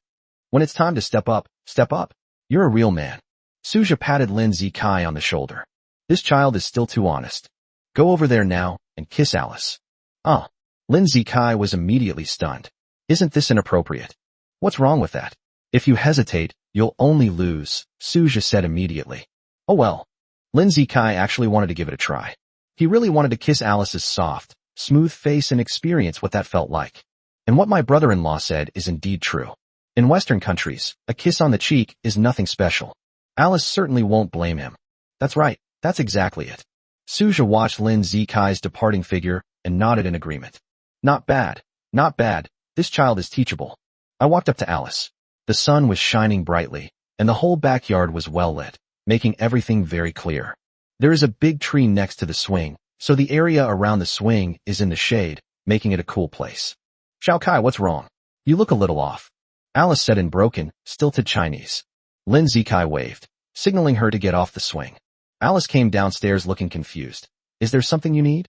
When it's time to step up, step up. You're a real man. Suja patted Lin Zikai on the shoulder. This child is still too honest. Go over there now and kiss Alice. Ah. Lin Zikai was immediately stunned. Isn't this inappropriate? What's wrong with that? If you hesitate, you'll only lose, Suja said immediately. Oh well. Lin Zikai actually wanted to give it a try. He really wanted to kiss Alice's soft, smooth face and experience what that felt like. And what my brother-in-law said is indeed true. In Western countries, a kiss on the cheek is nothing special. Alice certainly won't blame him. That's right, that's exactly it. Suja watched Lin Zikai's departing figure and nodded in agreement. Not bad, not bad, this child is teachable. I walked up to Alice. The sun was shining brightly, and the whole backyard was well lit, making everything very clear. There is a big tree next to the swing, so the area around the swing is in the shade, making it a cool place. Xiao Kai, what's wrong? You look a little off. Alice said in broken, stilted Chinese. Lin Zikai waved, signaling her to get off the swing. Alice came downstairs looking confused. Is there something you need?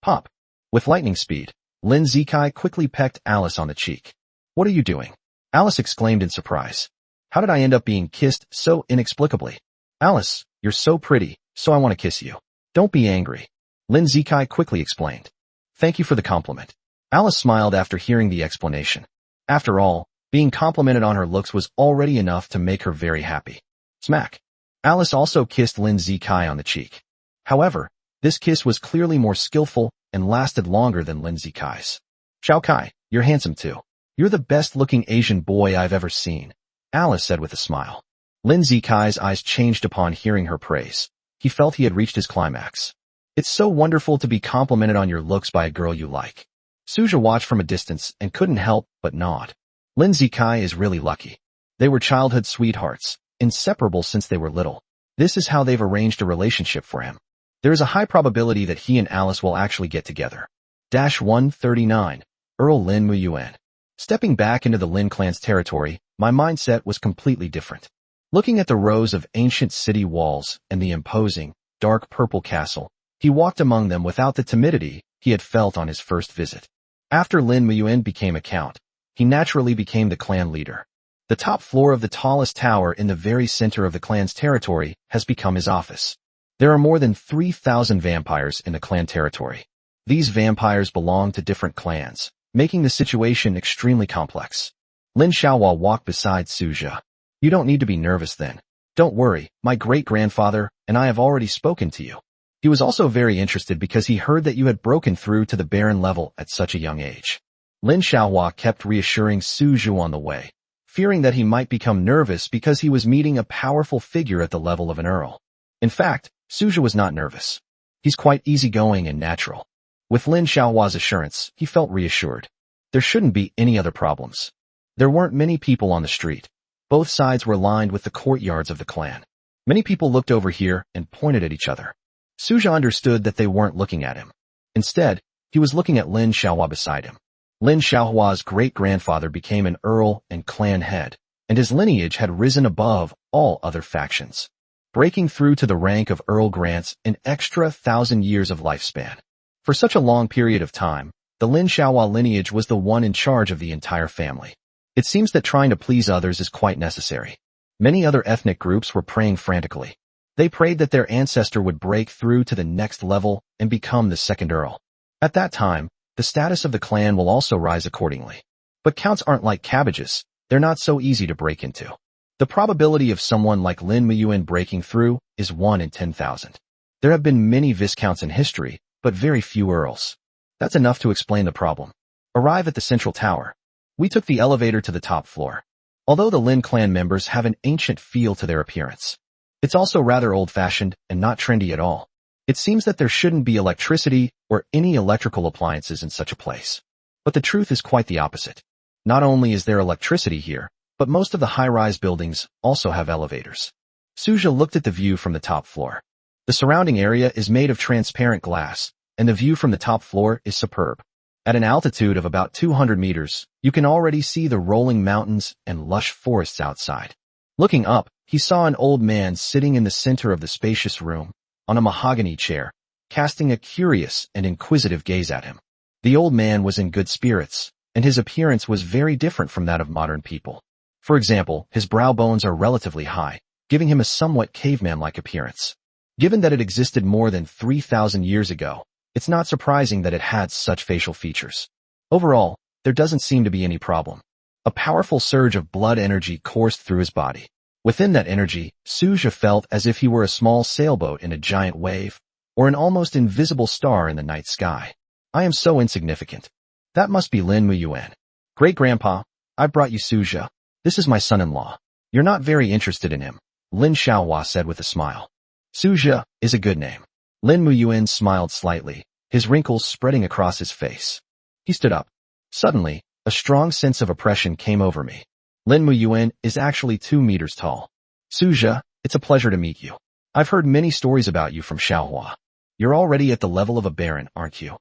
Pop. With lightning speed, Lin Zikai quickly pecked Alice on the cheek. What are you doing? Alice exclaimed in surprise. How did I end up being kissed so inexplicably? Alice, you're so pretty, so I want to kiss you. Don't be angry. Lin Zikai quickly explained. Thank you for the compliment. Alice smiled after hearing the explanation. After all, being complimented on her looks was already enough to make her very happy. Smack. Alice also kissed Lin Zikai on the cheek. However, This kiss was clearly more skillful and lasted longer than Lin Zikai's. Xiao Kai, you're handsome too. You're the best-looking Asian boy I've ever seen, Alice said with a smile. Lin Zikai's eyes changed upon hearing her praise. He felt he had reached his climax. It's so wonderful to be complimented on your looks by a girl you like. Suja watched from a distance and couldn't help but nod. Lin Zikai is really lucky. They were childhood sweethearts, inseparable since they were little. This is how they've arranged a relationship for him. There is a high probability that he and Alice will actually get together. 139. Earl Lin Muyuan. Stepping back into the Lin clan's territory, my mindset was completely different. Looking at the rows of ancient city walls and the imposing, dark purple castle, he walked among them without the timidity he had felt on his first visit. After Lin Muyuan became a count, he naturally became the clan leader. The top floor of the tallest tower in the very center of the clan's territory has become his office. There are more than 3,000 vampires in the clan territory. These vampires belong to different clans, making the situation extremely complex. Lin Xiaohua walked beside Suja. You don't need to be nervous then. Don't worry, my great-grandfather and I have already spoken to you. He was also very interested because he heard that you had broken through to the Baron level at such a young age. Lin Xiaohua kept reassuring Suju on the way, fearing that he might become nervous because he was meeting a powerful figure at the level of an earl. In fact, Suju was not nervous. He's quite easygoing and natural. With Lin Xiaohua's assurance, he felt reassured. There shouldn't be any other problems. There weren't many people on the street. Both sides were lined with the courtyards of the clan. Many people looked over here and pointed at each other. Suja understood that they weren't looking at him. Instead, he was looking at Lin Xiaohua beside him. Lin Xiaohua's great-grandfather became an earl and clan head, and his lineage had risen above all other factions. Breaking through to the rank of earl grants an extra 1,000 years of lifespan. For such a long period of time, the Lin Xiaohua lineage was the one in charge of the entire family. It seems that trying to please others is quite necessary. Many other ethnic groups were praying frantically. They prayed that their ancestor would break through to the next level and become the second earl. At that time, the status of the clan will also rise accordingly. But counts aren't like cabbages. They're not so easy to break into. The probability of someone like Lin Muyuan breaking through is 1 in 10,000. There have been many viscounts in history, but very few earls. That's enough to explain the problem. Arrive at the central tower. We took the elevator to the top floor. Although the Lin clan members have an ancient feel to their appearance, it's also rather old-fashioned and not trendy at all. It seems that there shouldn't be electricity or any electrical appliances in such a place. But the truth is quite the opposite. Not only is there electricity here, but most of the high-rise buildings also have elevators. Suja looked at the view from the top floor. The surrounding area is made of transparent glass, and the view from the top floor is superb. At an altitude of about 200 meters, you can already see the rolling mountains and lush forests outside. Looking up, he saw an old man sitting in the center of the spacious room, on a mahogany chair, casting a curious and inquisitive gaze at him. The old man was in good spirits, and his appearance was very different from that of modern people. For example, his brow bones are relatively high, giving him a somewhat caveman-like appearance. Given that it existed more than 3,000 years ago, it's not surprising that it had such facial features. Overall, there doesn't seem to be any problem. A powerful surge of blood energy coursed through his body. Within that energy, Suja felt as if he were a small sailboat in a giant wave, or an almost invisible star in the night sky. I am so insignificant. That must be Lin Muyuan. Great-grandpa, I brought you Suja. This is my son-in-law. You're not very interested in him, Lin Xiaohua said with a smile. Suja is a good name. Lin Muyuan smiled slightly, his wrinkles spreading across his face. He stood up. Suddenly, a strong sense of oppression came over me. Lin Muyuan is actually 2 meters tall. Suja, it's a pleasure to meet you. I've heard many stories about you from Xiaohua. You're already at the level of a baron, aren't you?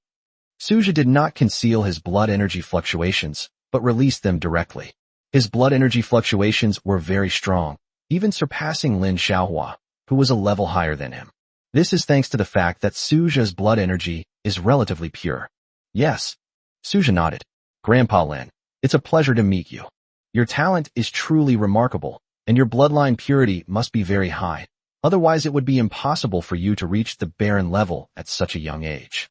Suja did not conceal his blood energy fluctuations, but released them directly. His blood energy fluctuations were very strong, even surpassing Lin Xiaohua, who was a level higher than him. This is thanks to the fact that Suja's blood energy is relatively pure. Yes. Suja nodded. Grandpa Lin, it's a pleasure to meet you. Your talent is truly remarkable, and your bloodline purity must be very high. Otherwise it would be impossible for you to reach the Baron level at such a young age.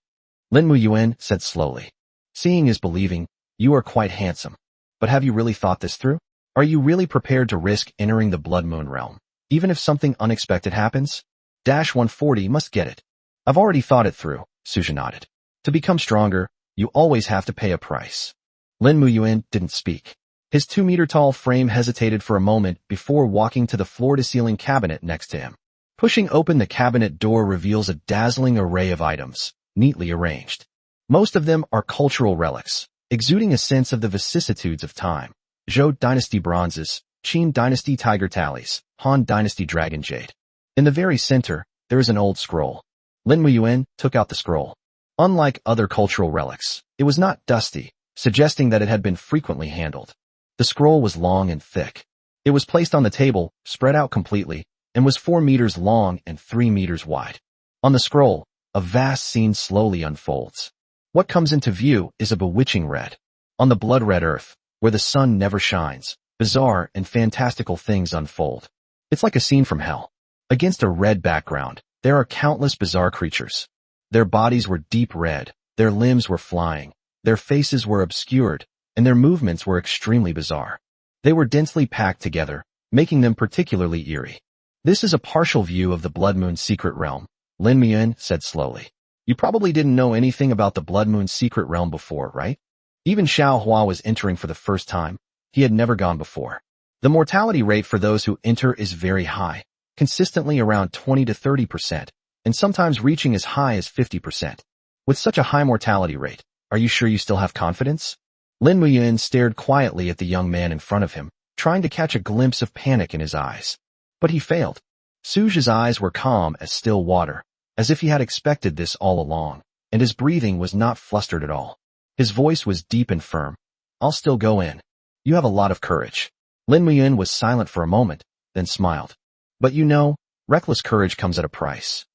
Lin Muyuan said slowly. Seeing is believing. You are quite handsome. But have you really thought this through? Are you really prepared to risk entering the Blood Moon realm, even if something unexpected happens? 140 must get it. I've already thought it through, Suja nodded. To become stronger, you always have to pay a price. Lin Muyuan didn't speak. His 2-meter-tall frame hesitated for a moment before walking to the floor-to-ceiling cabinet next to him. Pushing open the cabinet door reveals a dazzling array of items, neatly arranged. Most of them are cultural relics, exuding a sense of the vicissitudes of time. Zhou Dynasty bronzes, Qin Dynasty tiger tallies, Han Dynasty dragon jade. In the very center, there is an old scroll. Lin Muyuan took out the scroll. Unlike other cultural relics, it was not dusty, suggesting that it had been frequently handled. The scroll was long and thick. It was placed on the table, spread out completely, and was 4 meters long and 3 meters wide. On the scroll, a vast scene slowly unfolds. What comes into view is a bewitching red. On the blood-red earth, where the sun never shines, bizarre and fantastical things unfold. It's like a scene from hell. Against a red background, there are countless bizarre creatures. Their bodies were deep red, their limbs were flying, their faces were obscured, and their movements were extremely bizarre. They were densely packed together, making them particularly eerie. This is a partial view of the Blood Moon Secret Realm, Lin Muyuan said slowly. You probably didn't know anything about the Blood Moon Secret Realm before, right? Even Xiao Hua was entering for the first time. He had never gone before. The mortality rate for those who enter is very high, consistently around 20 to 30%, and sometimes reaching as high as 50%. With such a high mortality rate, are you sure you still have confidence? Lin Muyuan stared quietly at the young man in front of him, trying to catch a glimpse of panic in his eyes. But he failed. Suja's eyes were calm as still water, as if he had expected this all along, and his breathing was not flustered at all. His voice was deep and firm. I'll still go in. You have a lot of courage. Lin Muyuan was silent for a moment, then smiled. But you know, reckless courage comes at a price.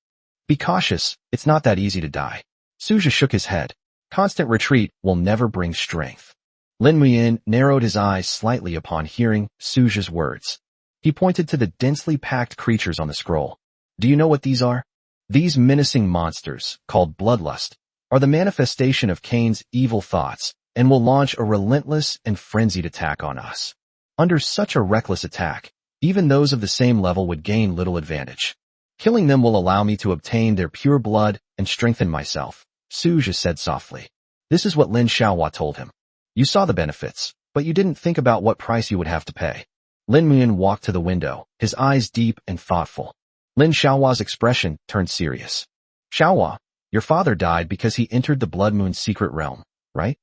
Be cautious, it's not that easy to die. Suja shook his head. Constant retreat will never bring strength. Lin Muyuan narrowed his eyes slightly upon hearing Suja's words. He pointed to the densely packed creatures on the scroll. Do you know what these are? These menacing monsters, called bloodlust, are the manifestation of Cain's evil thoughts and will launch a relentless and frenzied attack on us. Under such a reckless attack, even those of the same level would gain little advantage. Killing them will allow me to obtain their pure blood and strengthen myself, Suja said softly. This is what Lin Xiaohua told him. You saw the benefits, but you didn't think about what price you would have to pay. Lin Muyuan walked to the window, his eyes deep and thoughtful. Lin Xiaohua's expression turned serious. Xiaohua, your father died because he entered the Blood Moon Secret Realm, right?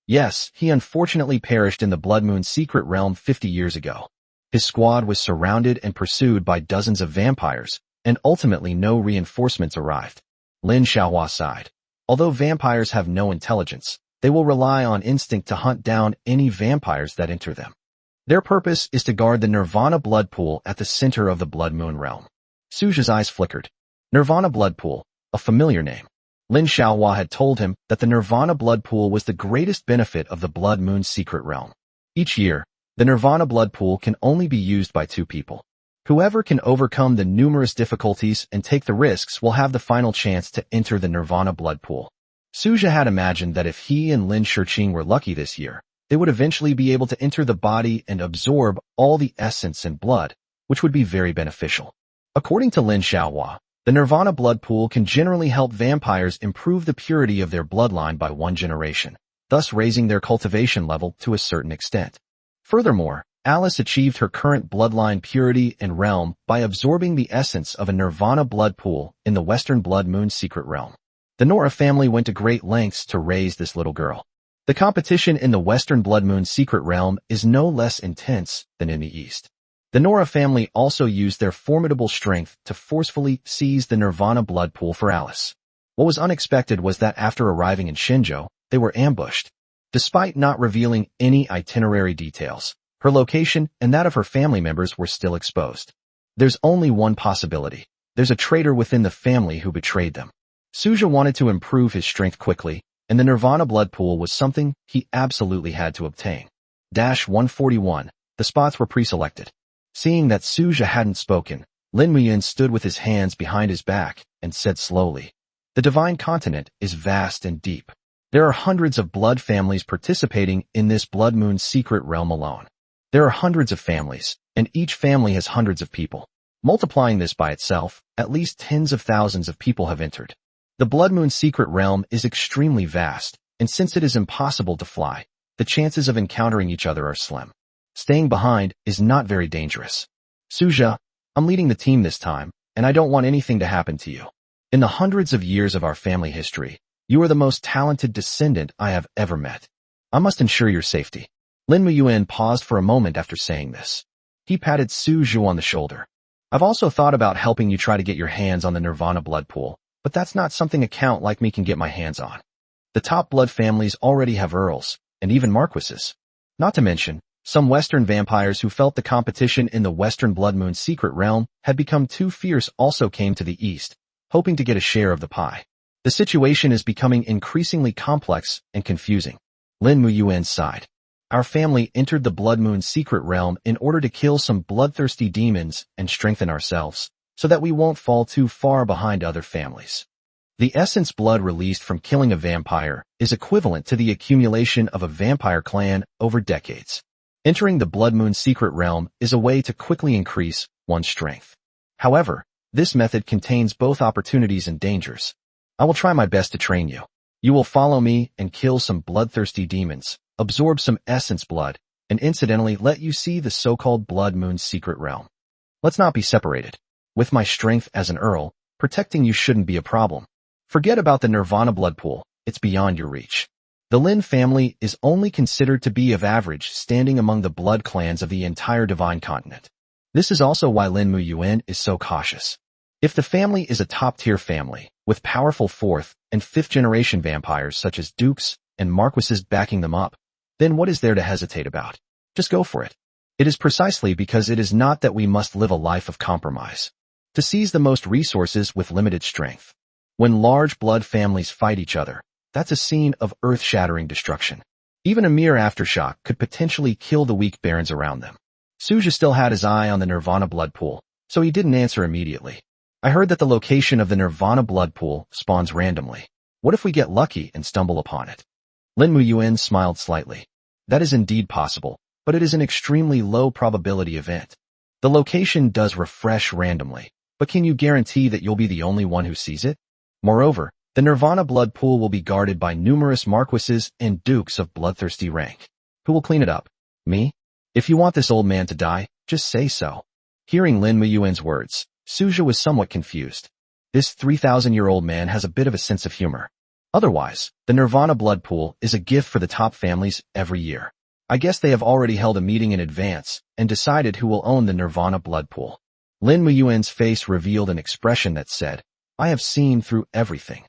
Yes, he unfortunately perished in the Blood Moon Secret Realm 50 years ago. His squad was surrounded and pursued by dozens of vampires, and ultimately no reinforcements arrived. Lin Xiaohua sighed. Although vampires have no intelligence, they will rely on instinct to hunt down any vampires that enter them. Their purpose is to guard the Nirvana blood pool at the center of the Blood Moon realm. Suja's eyes flickered. Nirvana blood pool, a familiar name. Lin Xiaohua had told him that the Nirvana blood pool was the greatest benefit of the Blood Moon Secret Realm. Each year, the Nirvana blood pool can only be used by 2 people. Whoever can overcome the numerous difficulties and take the risks will have the final chance to enter the Nirvana blood pool. Suja had imagined that if he and Lin Shiqing were lucky this year, they would eventually be able to enter the body and absorb all the essence and blood, which would be very beneficial. According to Lin Xiaohua, the Nirvana blood pool can generally help vampires improve the purity of their bloodline by 1 generation, thus raising their cultivation level to a certain extent. Furthermore, Alice achieved her current bloodline purity and realm by absorbing the essence of a Nirvana blood pool in the Western Blood Moon Secret Realm. The Nora family went to great lengths to raise this little girl. The competition in the Western Blood Moon Secret Realm is no less intense than in the East. The Nora family also used their formidable strength to forcefully seize the Nirvana blood pool for Alice. What was unexpected was that after arriving in Shenzhou, they were ambushed. Despite not revealing any itinerary details, her location and that of her family members were still exposed. There's only one possibility. There's a traitor within the family who betrayed them. Suja wanted to improve his strength quickly, and the Nirvana blood pool was something he absolutely had to obtain. 141. The spots were pre-selected. Seeing that Suja hadn't spoken, Lin Muyuan stood with his hands behind his back and said slowly, The Divine Continent is vast and deep. There are hundreds of blood families participating in this Blood Moon Secret Realm alone. There are hundreds of families, and each family has hundreds of people. Multiplying this by itself, at least tens of thousands of people have entered. The Blood Moon secret realm is extremely vast, and since it is impossible to fly, the chances of encountering each other are slim. Staying behind is not very dangerous. Suja, I'm leading the team this time, and I don't want anything to happen to you. In the hundreds of years of our family history, you are the most talented descendant I have ever met. I must ensure your safety. Lin Muyuan paused for a moment after saying this. He patted Su Zhu on the shoulder. I've also thought about helping you try to get your hands on the Nirvana blood pool, but that's not something a count like me can get my hands on. The top blood families already have earls, and even marquises. Not to mention, some Western vampires who felt the competition in the Western Blood Moon secret realm had become too fierce also came to the east, hoping to get a share of the pie. The situation is becoming increasingly complex and confusing. Lin Muyuan sighed. Our family entered the Blood Moon secret realm in order to kill some bloodthirsty demons and strengthen ourselves, so that we won't fall too far behind other families. The essence blood released from killing a vampire is equivalent to the accumulation of a vampire clan over decades. Entering the Blood Moon secret realm is a way to quickly increase one's strength. However, this method contains both opportunities and dangers. I will try my best to train you. You will follow me and kill some bloodthirsty demons, absorb some essence blood, and incidentally let you see the so-called Blood Moon secret realm. Let's not be separated. With my strength as an earl, protecting you shouldn't be a problem. Forget about the Nirvana blood pool, it's beyond your reach. The Lin family is only considered to be of average standing among the blood clans of the entire divine continent. This is also why Lin Muyuan is so cautious. If the family is a top-tier family, with powerful fourth and fifth generation vampires such as dukes and marquises backing them up, then what is there to hesitate about? Just go for it. It is precisely because it is not that we must live a life of compromise. To seize the most resources with limited strength. When large blood families fight each other, that's a scene of earth-shattering destruction. Even a mere aftershock could potentially kill the weak barons around them. Suja still had his eye on the Nirvana blood pool, so he didn't answer immediately. I heard that the location of the Nirvana blood pool spawns randomly. What if we get lucky and stumble upon it? Lin Muyuan smiled slightly. That is indeed possible, but it is an extremely low probability event. The location does refresh randomly, but can you guarantee that you'll be the only one who sees it? Moreover, the Nirvana blood pool will be guarded by numerous marquises and dukes of bloodthirsty rank. Who will clean it up? Me? If you want this old man to die, just say so. Hearing Lin Muyuan's words, Suja was somewhat confused. This 3,000-year-old man has a bit of a sense of humor. Otherwise, the Nirvana blood pool is a gift for the top families every year. I guess they have already held a meeting in advance and decided who will own the Nirvana blood pool. Lin Muyuan's face revealed an expression that said, I have seen through everything.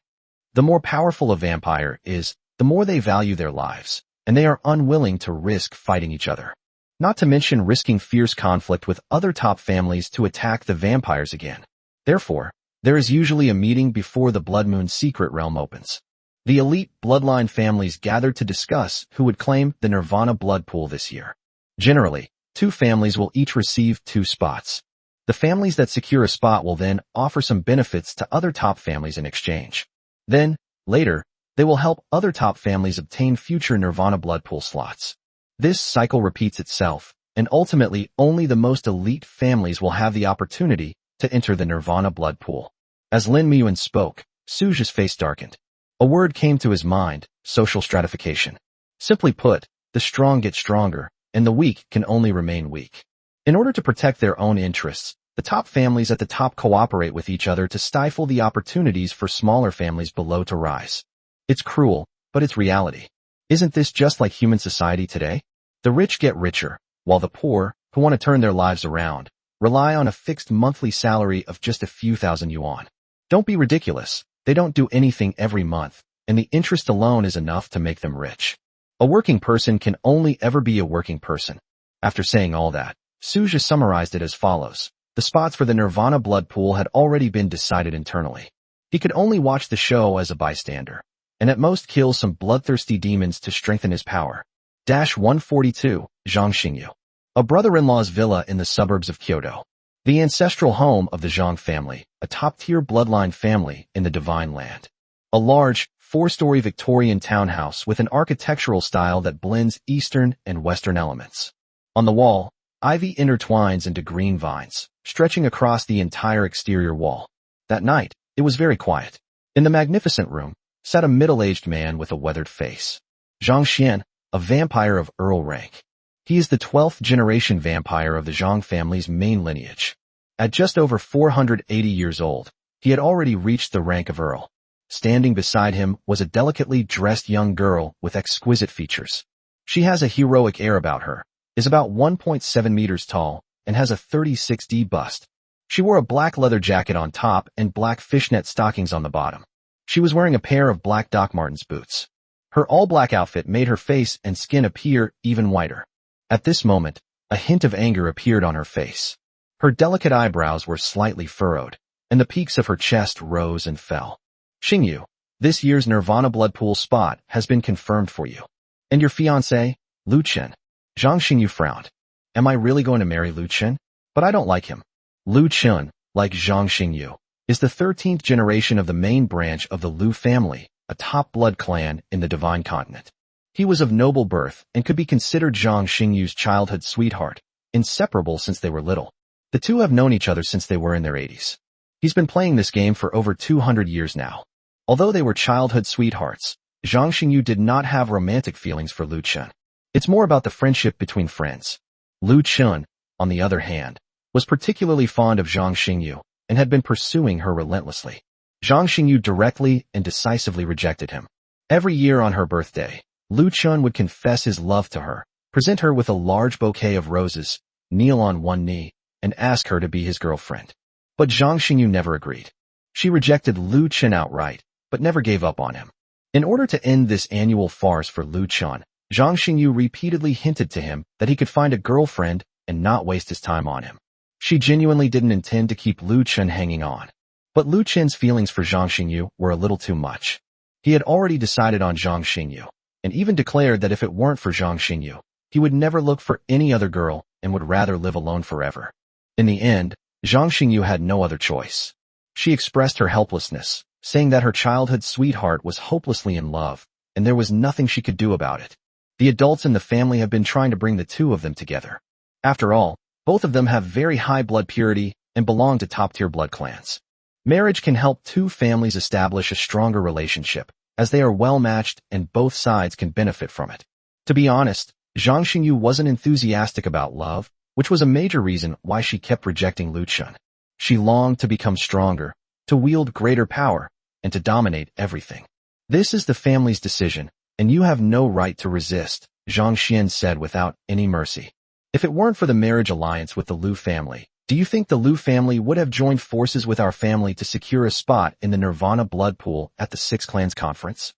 The more powerful a vampire is, the more they value their lives, and they are unwilling to risk fighting each other. Not to mention risking fierce conflict with other top families to attack the vampires again. Therefore, there is usually a meeting before the Blood Moon secret realm opens. The elite bloodline families gathered to discuss who would claim the Nirvana blood pool this year. Generally, 2 families will each receive 2 spots. The families that secure a spot will then offer some benefits to other top families in exchange. Then, later, they will help other top families obtain future Nirvana blood pool slots. This cycle repeats itself, and ultimately only the most elite families will have the opportunity to enter the Nirvana blood pool. As Lin Muyuan spoke, Suja's face darkened. A word came to his mind, social stratification. Simply put, the strong get stronger, and the weak can only remain weak. In order to protect their own interests, the top families at the top cooperate with each other to stifle the opportunities for smaller families below to rise. It's cruel, but it's reality. Isn't this just like human society today? The rich get richer, while the poor, who want to turn their lives around, rely on a fixed monthly salary of just a few thousand yuan. Don't be ridiculous. They don't do anything every month, and the interest alone is enough to make them rich. A working person can only ever be a working person. After saying all that, Suja summarized it as follows. The spots for the Nirvana blood pool had already been decided internally. He could only watch the show as a bystander, and at most kill some bloodthirsty demons to strengthen his power. 142, Zhang Xingyu. A brother-in-law's villa in the suburbs of Kyoto. The ancestral home of the Zhang family, a top-tier bloodline family in the Divine Land. A large, 4-story Victorian townhouse with an architectural style that blends Eastern and Western elements. On the wall, Ivy intertwines into green vines, stretching across the entire exterior wall. That night, it was very quiet. In the magnificent room, sat a middle-aged man with a weathered face. Zhang Xian, a vampire of Earl rank. He is the 12th generation vampire of the Zhang family's main lineage. At just over 480 years old, he had already reached the rank of Earl. Standing beside him was a delicately dressed young girl with exquisite features. She has a heroic air about her, is about 1.7 meters tall, and has a 36D bust. She wore a black leather jacket on top and black fishnet stockings on the bottom. She was wearing a pair of black Doc Martens boots. Her all-black outfit made her face and skin appear even whiter. At this moment, a hint of anger appeared on her face. Her delicate eyebrows were slightly furrowed, and the peaks of her chest rose and fell. Xingyu, this year's Nirvana Blood Pool spot has been confirmed for you. And your fiancé, Lu Chen. Zhang Xingyu frowned. Am I really going to marry Lu Chen? But I don't like him. Lu Chen, like Zhang Xingyu, is the 13th generation of the main branch of the Lu family, a top blood clan in the Divine Continent. He was of noble birth and could be considered Zhang Xingyu's childhood sweetheart, inseparable since they were little. The two have known each other since they were in their 80s. He's been playing this game for over 200 years now. Although they were childhood sweethearts, Zhang Xingyu did not have romantic feelings for Lu Chen. It's more about the friendship between friends. Lu Chen, on the other hand, was particularly fond of Zhang Xingyu and had been pursuing her relentlessly. Zhang Xingyu directly and decisively rejected him. Every year on her birthday, Lu Chen would confess his love to her, present her with a large bouquet of roses, kneel on one knee, and ask her to be his girlfriend. But Zhang Xingyu never agreed. She rejected Lu Chen outright, but never gave up on him. In order to end this annual farce for Lu Chen, Zhang Xingyu repeatedly hinted to him that he could find a girlfriend and not waste his time on him. She genuinely didn't intend to keep Lu Chen hanging on. But Lu Chen's feelings for Zhang Xingyu were a little too much. He had already decided on Zhang Xingyu, and even declared that if it weren't for Zhang Xingyu, he would never look for any other girl and would rather live alone forever. In the end, Zhang Xingyu had no other choice. She expressed her helplessness, saying that her childhood sweetheart was hopelessly in love, and there was nothing she could do about it. The adults in the family have been trying to bring the two of them together. After all, both of them have very high blood purity and belong to top-tier blood clans. Marriage can help two families establish a stronger relationship, as they are well-matched and both sides can benefit from it. To be honest, Zhang Xingyu wasn't enthusiastic about love, which was a major reason why she kept rejecting Lu Chen. She longed to become stronger, to wield greater power, and to dominate everything. This is the family's decision, and you have no right to resist, Zhang Xian said without any mercy. If it weren't for the marriage alliance with the Lu family, do you think the Lu family would have joined forces with our family to secure a spot in the Nirvana Blood Pool at the Six Clans Conference?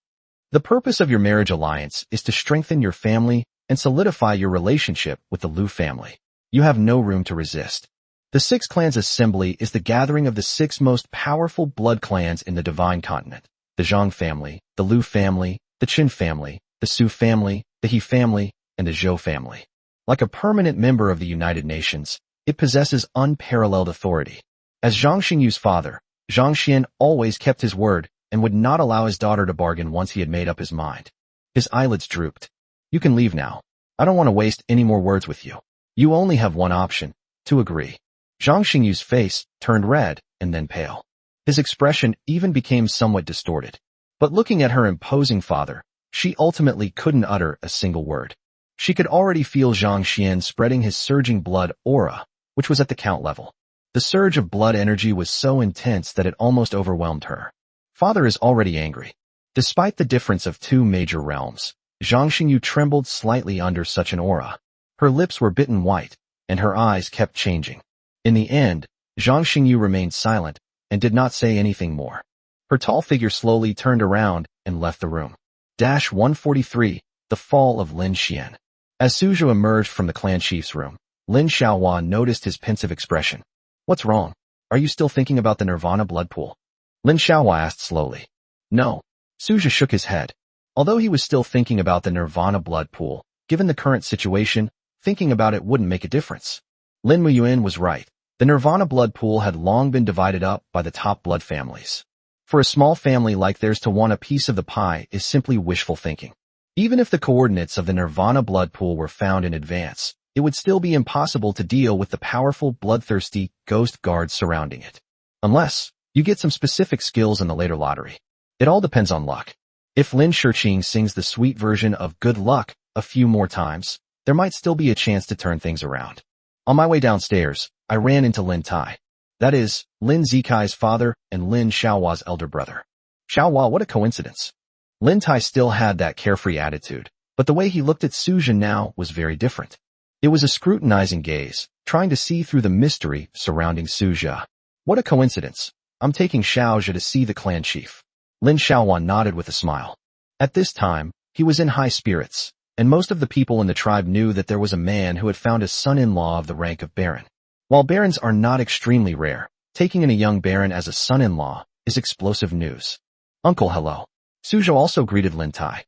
The purpose of your marriage alliance is to strengthen your family and solidify your relationship with the Lu family. You have no room to resist. The Six Clans Assembly is the gathering of the six most powerful blood clans in the Divine Continent: the Zhang family, the Lu family, the Qin family, the Su family, the He family, and the Zhou family. Like a permanent member of the United Nations, it possesses unparalleled authority. As Zhang Xingyu's father, Zhang Xian always kept his word and would not allow his daughter to bargain once he had made up his mind. His eyelids drooped. You can leave now. I don't want to waste any more words with you. You only have one option: to agree. Zhang Xingyu's face turned red and then pale. His expression even became somewhat distorted. But looking at her imposing father, she ultimately couldn't utter a single word. She could already feel Zhang Xian spreading his surging blood aura, which was at the count level. The surge of blood energy was so intense that it almost overwhelmed her. Father is already angry. Despite the difference of two major realms, Zhang Xingyu trembled slightly under such an aura. Her lips were bitten white, and her eyes kept changing. In the end, Zhang Xingyu remained silent and did not say anything more. Her tall figure slowly turned around and left the room. 143, The Fall of Lin Xian. As Suzhou emerged from the clan chief's room, Lin Xiaohua noticed his pensive expression. What's wrong? Are you still thinking about the Nirvana blood pool? Lin Xiaohua asked slowly. No. Suzhou shook his head. Although he was still thinking about the Nirvana blood pool, given the current situation, thinking about it wouldn't make a difference. Lin Muyuan was right. The Nirvana blood pool had long been divided up by the top blood families. For a small family like theirs to want a piece of the pie is simply wishful thinking. Even if the coordinates of the Nirvana blood pool were found in advance, it would still be impossible to deal with the powerful, bloodthirsty ghost guards surrounding it. Unless you get some specific skills in the later lottery. It all depends on luck. If Lin Shiqing sings the sweet version of Good Luck a few more times, there might still be a chance to turn things around. On my way downstairs, I ran into Lin Tai. That is, Lin Zikai's father and Lin Xiaohua's elder brother. Xiaohua, what a coincidence. Lin Tai still had that carefree attitude, but the way he looked at Suja now was very different. It was a scrutinizing gaze, trying to see through the mystery surrounding Suja. What a coincidence. I'm taking Xiaoja to see the clan chief. Lin Xiaohua nodded with a smile. At this time, he was in high spirits, and most of the people in the tribe knew that there was a man who had found a son-in-law of the rank of baron. While barons are not extremely rare, taking in a young baron as a son-in-law is explosive news. Uncle, hello. Suja also greeted Lin Tai.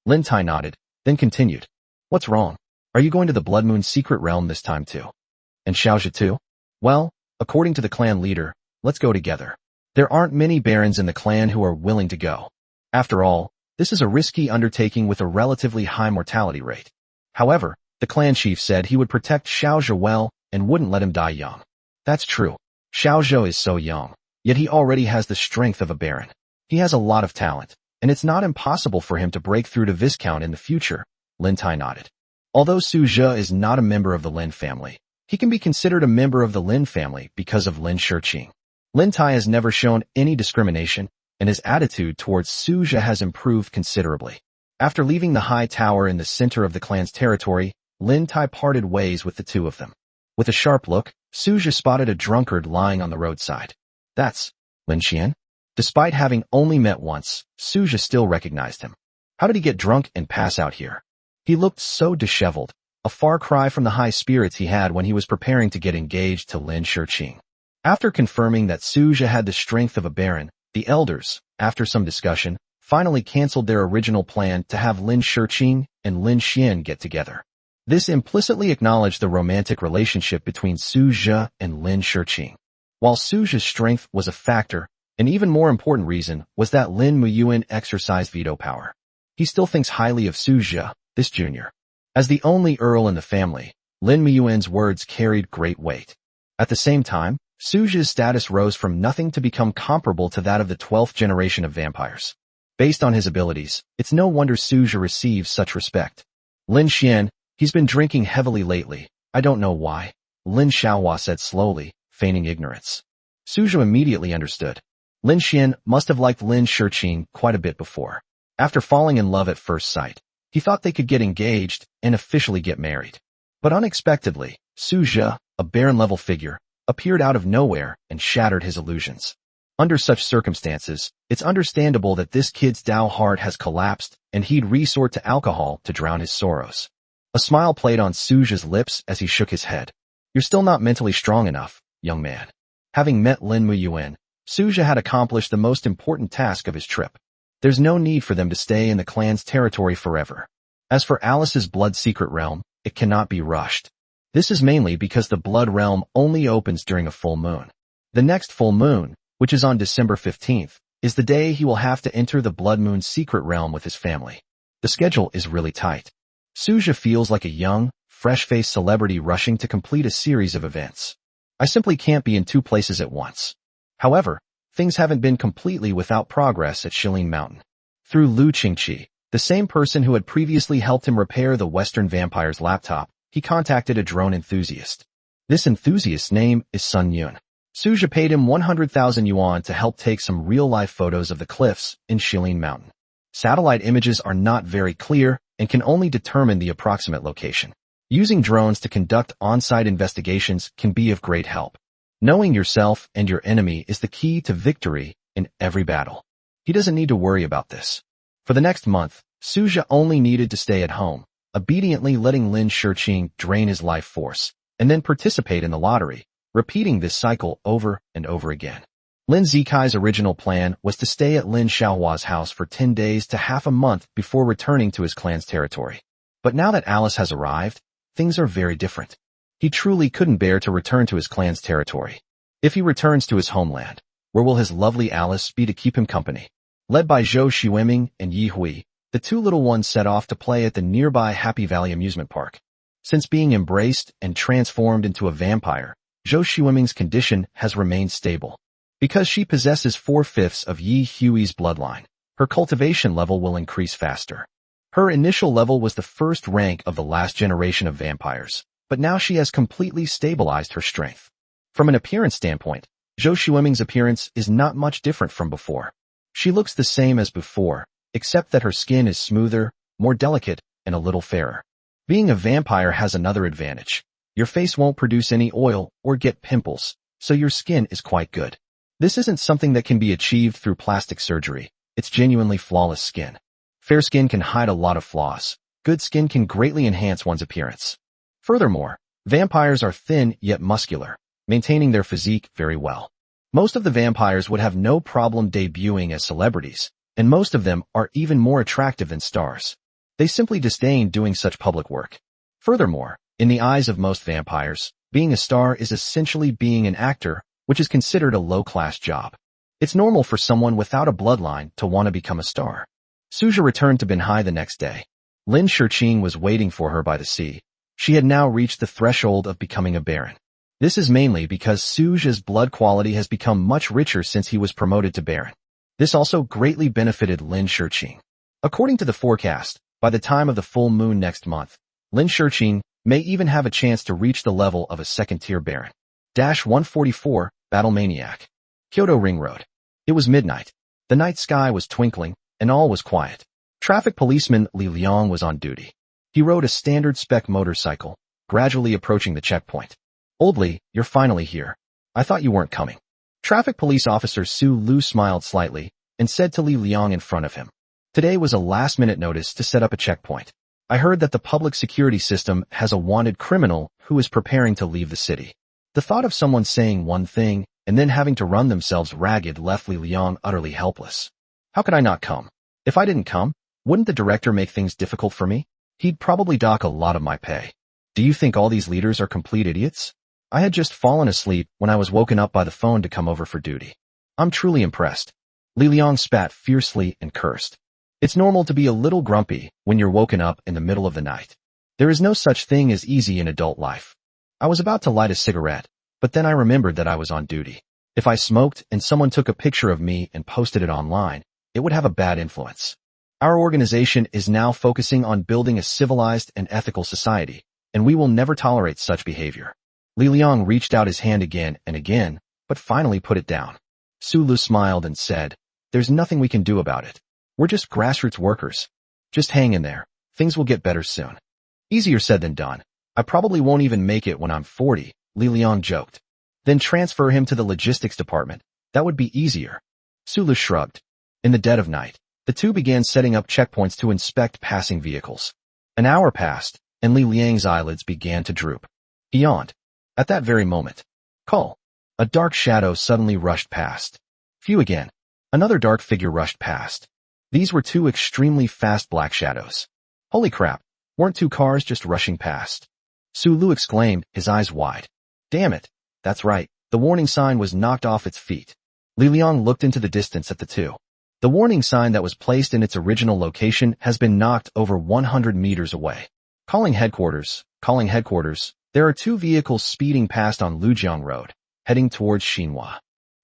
Lin Tai nodded, then continued. What's wrong? Are you going to the Blood Moon secret realm this time too? And Xiaoja too? Well, according to the clan leader, let's go together. There aren't many barons in the clan who are willing to go. After all, this is a risky undertaking with a relatively high mortality rate. However, the clan chief said he would protect Xiaoja well and wouldn't let him die young. That's true. Xiaoja is so young, yet he already has the strength of a baron. He has a lot of talent, and it's not impossible for him to break through to Viscount in the future. Lin Tai nodded. Although Suja is not a member of the Lin family, he can be considered a member of the Lin family because of Lin Shiqing. Lin Tai has never shown any discrimination, and his attitude towards Suja has improved considerably. After leaving the high tower in the center of the clan's territory, Lin Tai parted ways with the two of them. With a sharp look, Suja spotted a drunkard lying on the roadside. That's Lin Xian? Despite having only met once, Suja still recognized him. How did he get drunk and pass out here? He looked so disheveled, a far cry from the high spirits he had when he was preparing to get engaged to Lin Shiqing. After confirming that Suja had the strength of a baron, the elders, after some discussion, finally canceled their original plan to have Lin Shiqing and Lin Xian get together. This implicitly acknowledged the romantic relationship between Suja and Lin Shiqing. While Suja's strength was a factor, an even more important reason was that Lin Muyuan exercised veto power. He still thinks highly of Suja, this junior. As the only earl in the family, Lin Muyuan's words carried great weight. At the same time, Suja's status rose from nothing to become comparable to that of the 12th generation of vampires. Based on his abilities, it's no wonder Suja receives such respect. Lin Xian, he's been drinking heavily lately. I don't know why, Lin Xiaohua said slowly, feigning ignorance. Suja immediately understood. Lin Xian must have liked Lin Shiqing quite a bit before. After falling in love at first sight, he thought they could get engaged and officially get married. But unexpectedly, Suja, a baron-level figure, appeared out of nowhere and shattered his illusions. Under such circumstances, it's understandable that this kid's Dao heart has collapsed and he'd resort to alcohol to drown his sorrows. A smile played on Suja's lips as he shook his head. You're still not mentally strong enough, young man. Having met Lin Muyuan, Suja had accomplished the most important task of his trip. There's no need for them to stay in the clan's territory forever. As for Alice's blood secret realm, it cannot be rushed. This is mainly because the blood realm only opens during a full moon. The next full moon, which is on December 15th, is the day he will have to enter the Blood Moon secret realm with his family. The schedule is really tight. Suja feels like a young, fresh-faced celebrity rushing to complete a series of events. I simply can't be in two places at once. However, things haven't been completely without progress at Shilin Mountain. Through Lu Qingqi, the same person who had previously helped him repair the Western Vampire's laptop, he contacted a drone enthusiast. This enthusiast's name is Sun Yun. Suja paid him 100,000 yuan to help take some real-life photos of the cliffs in Shilin Mountain. Satellite images are not very clear and can only determine the approximate location. Using drones to conduct on-site investigations can be of great help. Knowing yourself and your enemy is the key to victory in every battle. He doesn't need to worry about this. For the next month, Suja only needed to stay at home, obediently letting Lin Shiqing drain his life force, and then participate in the lottery, repeating this cycle over and over again. Lin Zikai's original plan was to stay at Lin Xiaohua's house for 10 days to half a month before returning to his clan's territory. But now that Alice has arrived, things are very different. He truly couldn't bear to return to his clan's territory. If he returns to his homeland, where will his lovely Alice be to keep him company? Led by Zhou Xueming and Yi Hui, the two little ones set off to play at the nearby Happy Valley amusement park. Since being embraced and transformed into a vampire, Zhou Xueming's condition has remained stable. Because she possesses 4/5 of Yi Hui's bloodline, her cultivation level will increase faster. Her initial level was the first rank of the last generation of vampires, but now she has completely stabilized her strength. From an appearance standpoint, Zhou Xueming's appearance is not much different from before. She looks the same as before, except that her skin is smoother, more delicate, and a little fairer. Being a vampire has another advantage. Your face won't produce any oil or get pimples, so your skin is quite good. This isn't something that can be achieved through plastic surgery. It's genuinely flawless skin. Fair skin can hide a lot of flaws. Good skin can greatly enhance one's appearance. Furthermore, vampires are thin yet muscular, maintaining their physique very well. Most of the vampires would have no problem debuting as celebrities, and most of them are even more attractive than stars. They simply disdain doing such public work. Furthermore, in the eyes of most vampires, being a star is essentially being an actor, which is considered a low-class job. It's normal for someone without a bloodline to want to become a star. Suja returned to Binhai the next day. Lin Shiqing was waiting for her by the sea. She had now reached the threshold of becoming a baron. This is mainly because Suja's blood quality has become much richer since he was promoted to baron. This also greatly benefited Lin Shiqing. According to the forecast, by the time of the full moon next month, Lin Shiqing may even have a chance to reach the level of a second-tier baron. 144, Battle Maniac. Kyoto Ring Road. It was midnight. The night sky was twinkling, and all was quiet. Traffic policeman Li Liang was on duty. He rode a standard spec motorcycle, gradually approaching the checkpoint. "Old Li, you're finally here. I thought you weren't coming." Traffic police officer Su Lu smiled slightly and said to Li Liang in front of him, "Today was a last-minute notice to set up a checkpoint. I heard that the public security system has a wanted criminal who is preparing to leave the city." The thought of someone saying one thing and then having to run themselves ragged left Li Liang utterly helpless. How could I not come? If I didn't come, wouldn't the director make things difficult for me? He'd probably dock a lot of my pay. Do you think all these leaders are complete idiots? I had just fallen asleep when I was woken up by the phone to come over for duty. I'm truly impressed. Li Liang spat fiercely and cursed. It's normal to be a little grumpy when you're woken up in the middle of the night. There is no such thing as easy in adult life. I was about to light a cigarette, but then I remembered that I was on duty. If I smoked and someone took a picture of me and posted it online, it would have a bad influence. Our organization is now focusing on building a civilized and ethical society, and we will never tolerate such behavior. Li Liang reached out his hand again and again, but finally put it down. Su Lu smiled and said, "There's nothing we can do about it. We're just grassroots workers. Just hang in there. Things will get better soon." Easier said than done. I probably won't even make it when I'm 40, Li Liang joked. Then transfer him to the logistics department. That would be easier. Su Lu shrugged. In the dead of night, the two began setting up checkpoints to inspect passing vehicles. An hour passed, and Li Liang's eyelids began to droop. He yawned. At that very moment, Call. A dark shadow suddenly rushed past. Phew again. Another dark figure rushed past. These were two extremely fast black shadows. Holy crap, weren't two cars just rushing past? Su Lu exclaimed, his eyes wide. Damn it. That's right, the warning sign was knocked off its feet. Li Liang looked into the distance at the two. The warning sign that was placed in its original location has been knocked over 100 meters away. Calling headquarters. There are two vehicles speeding past on Lujiang Road, heading towards Xinhua.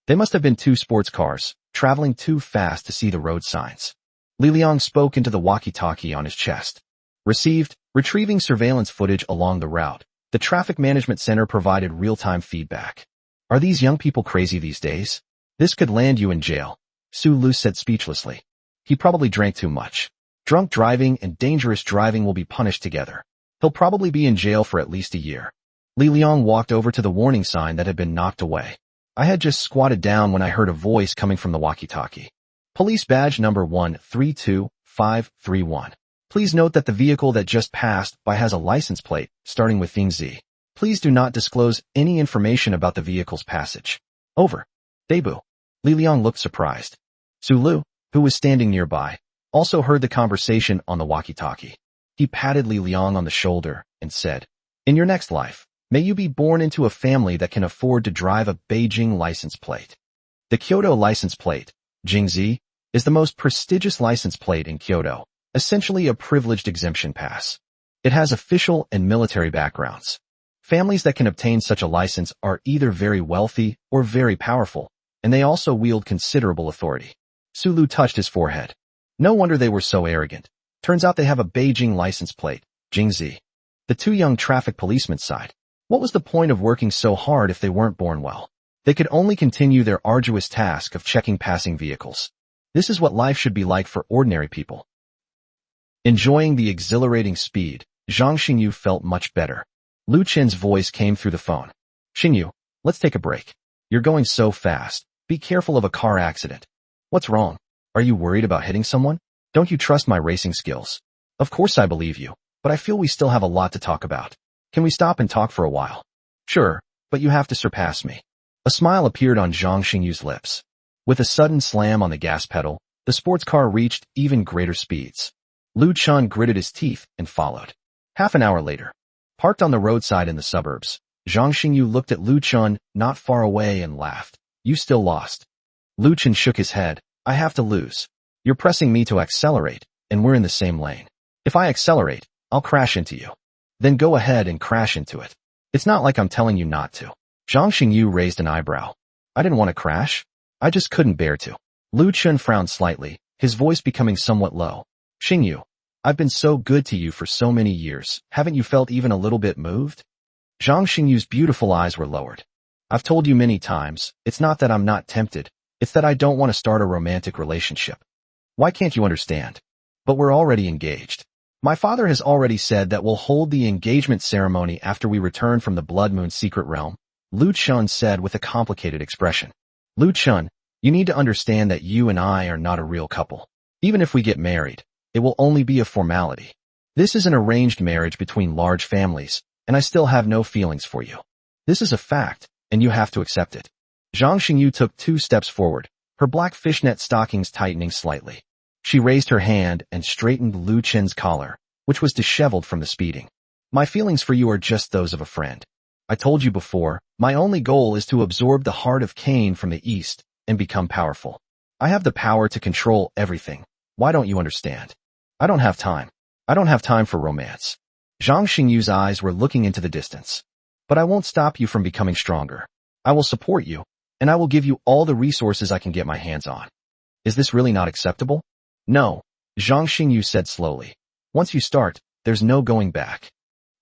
They must have been two sports cars, traveling too fast to see the road signs. Li Liang spoke into the walkie-talkie on his chest. Received, retrieving surveillance footage along the route. The traffic management center provided real-time feedback. Are these young people crazy these days? This could land you in jail, Su Lu said speechlessly. He probably drank too much. Drunk driving and dangerous driving will be punished together. He'll probably be in jail for at least a year. Li Liang walked over to the warning sign that had been knocked away. I had just squatted down when I heard a voice coming from the walkie-talkie. Police badge number 132531. Please note that the vehicle that just passed by has a license plate starting with theme Z. Please do not disclose any information about the vehicle's passage. Over. Debut. Li Liang looked surprised. Su Lu, who was standing nearby, also heard the conversation on the walkie-talkie. He patted Li Liang on the shoulder and said, "In your next life, may you be born into a family that can afford to drive a Beijing license plate." The Kyoto license plate, Jingzi, is the most prestigious license plate in Kyoto, essentially a privileged exemption pass. It has official and military backgrounds. Families that can obtain such a license are either very wealthy or very powerful, and they also wield considerable authority. Sulu touched his forehead. No wonder they were so arrogant. Turns out they have a Beijing license plate, Jingzi. The two young traffic policemen sighed. What was the point of working so hard if they weren't born well? They could only continue their arduous task of checking passing vehicles. This is what life should be like for ordinary people. Enjoying the exhilarating speed, Zhang Xingyu felt much better. Lu Qin's voice came through the phone. Xingyu, let's take a break. You're going so fast. Be careful of a car accident. What's wrong? Are you worried about hitting someone? Don't you trust my racing skills? Of course I believe you, but I feel we still have a lot to talk about. Can we stop and talk for a while? Sure, but you have to surpass me. A smile appeared on Zhang Xingyu's lips. With a sudden slam on the gas pedal, the sports car reached even greater speeds. Lu Chun gritted his teeth and followed. Half an hour later, parked on the roadside in the suburbs, Zhang Xingyu looked at Lu Chun not far away and laughed. You still lost. Lu Chun shook his head. I have to lose. You're pressing me to accelerate, and we're in the same lane. If I accelerate, I'll crash into you. Then go ahead and crash into it. It's not like I'm telling you not to. Zhang Xingyu raised an eyebrow. I didn't want to crash. I just couldn't bear to. Lu Chun frowned slightly, his voice becoming somewhat low. Xingyu, I've been so good to you for so many years. Haven't you felt even a little bit moved? Zhang Xingyu's beautiful eyes were lowered. I've told you many times, it's not that I'm not tempted. It's that I don't want to start a romantic relationship. Why can't you understand? But we're already engaged. My father has already said that we'll hold the engagement ceremony after we return from the Blood Moon secret realm, Lu Chun said with a complicated expression. Lu Chun, you need to understand that you and I are not a real couple. Even if we get married, it will only be a formality. This is an arranged marriage between large families, and I still have no feelings for you. This is a fact, and you have to accept it. Zhang Xingyu took 2 steps forward, her black fishnet stockings tightening slightly. She raised her hand and straightened Lu Chen's collar, which was disheveled from the speeding. My feelings for you are just those of a friend. I told you before, my only goal is to absorb the heart of Cain from the east and become powerful. I have the power to control everything. Why don't you understand? I don't have time. I don't have time for romance. Zhang Xingyu's eyes were looking into the distance. But I won't stop you from becoming stronger. I will support you, and I will give you all the resources I can get my hands on. Is this really not acceptable? No, Zhang Xingyu said slowly. Once you start, there's no going back.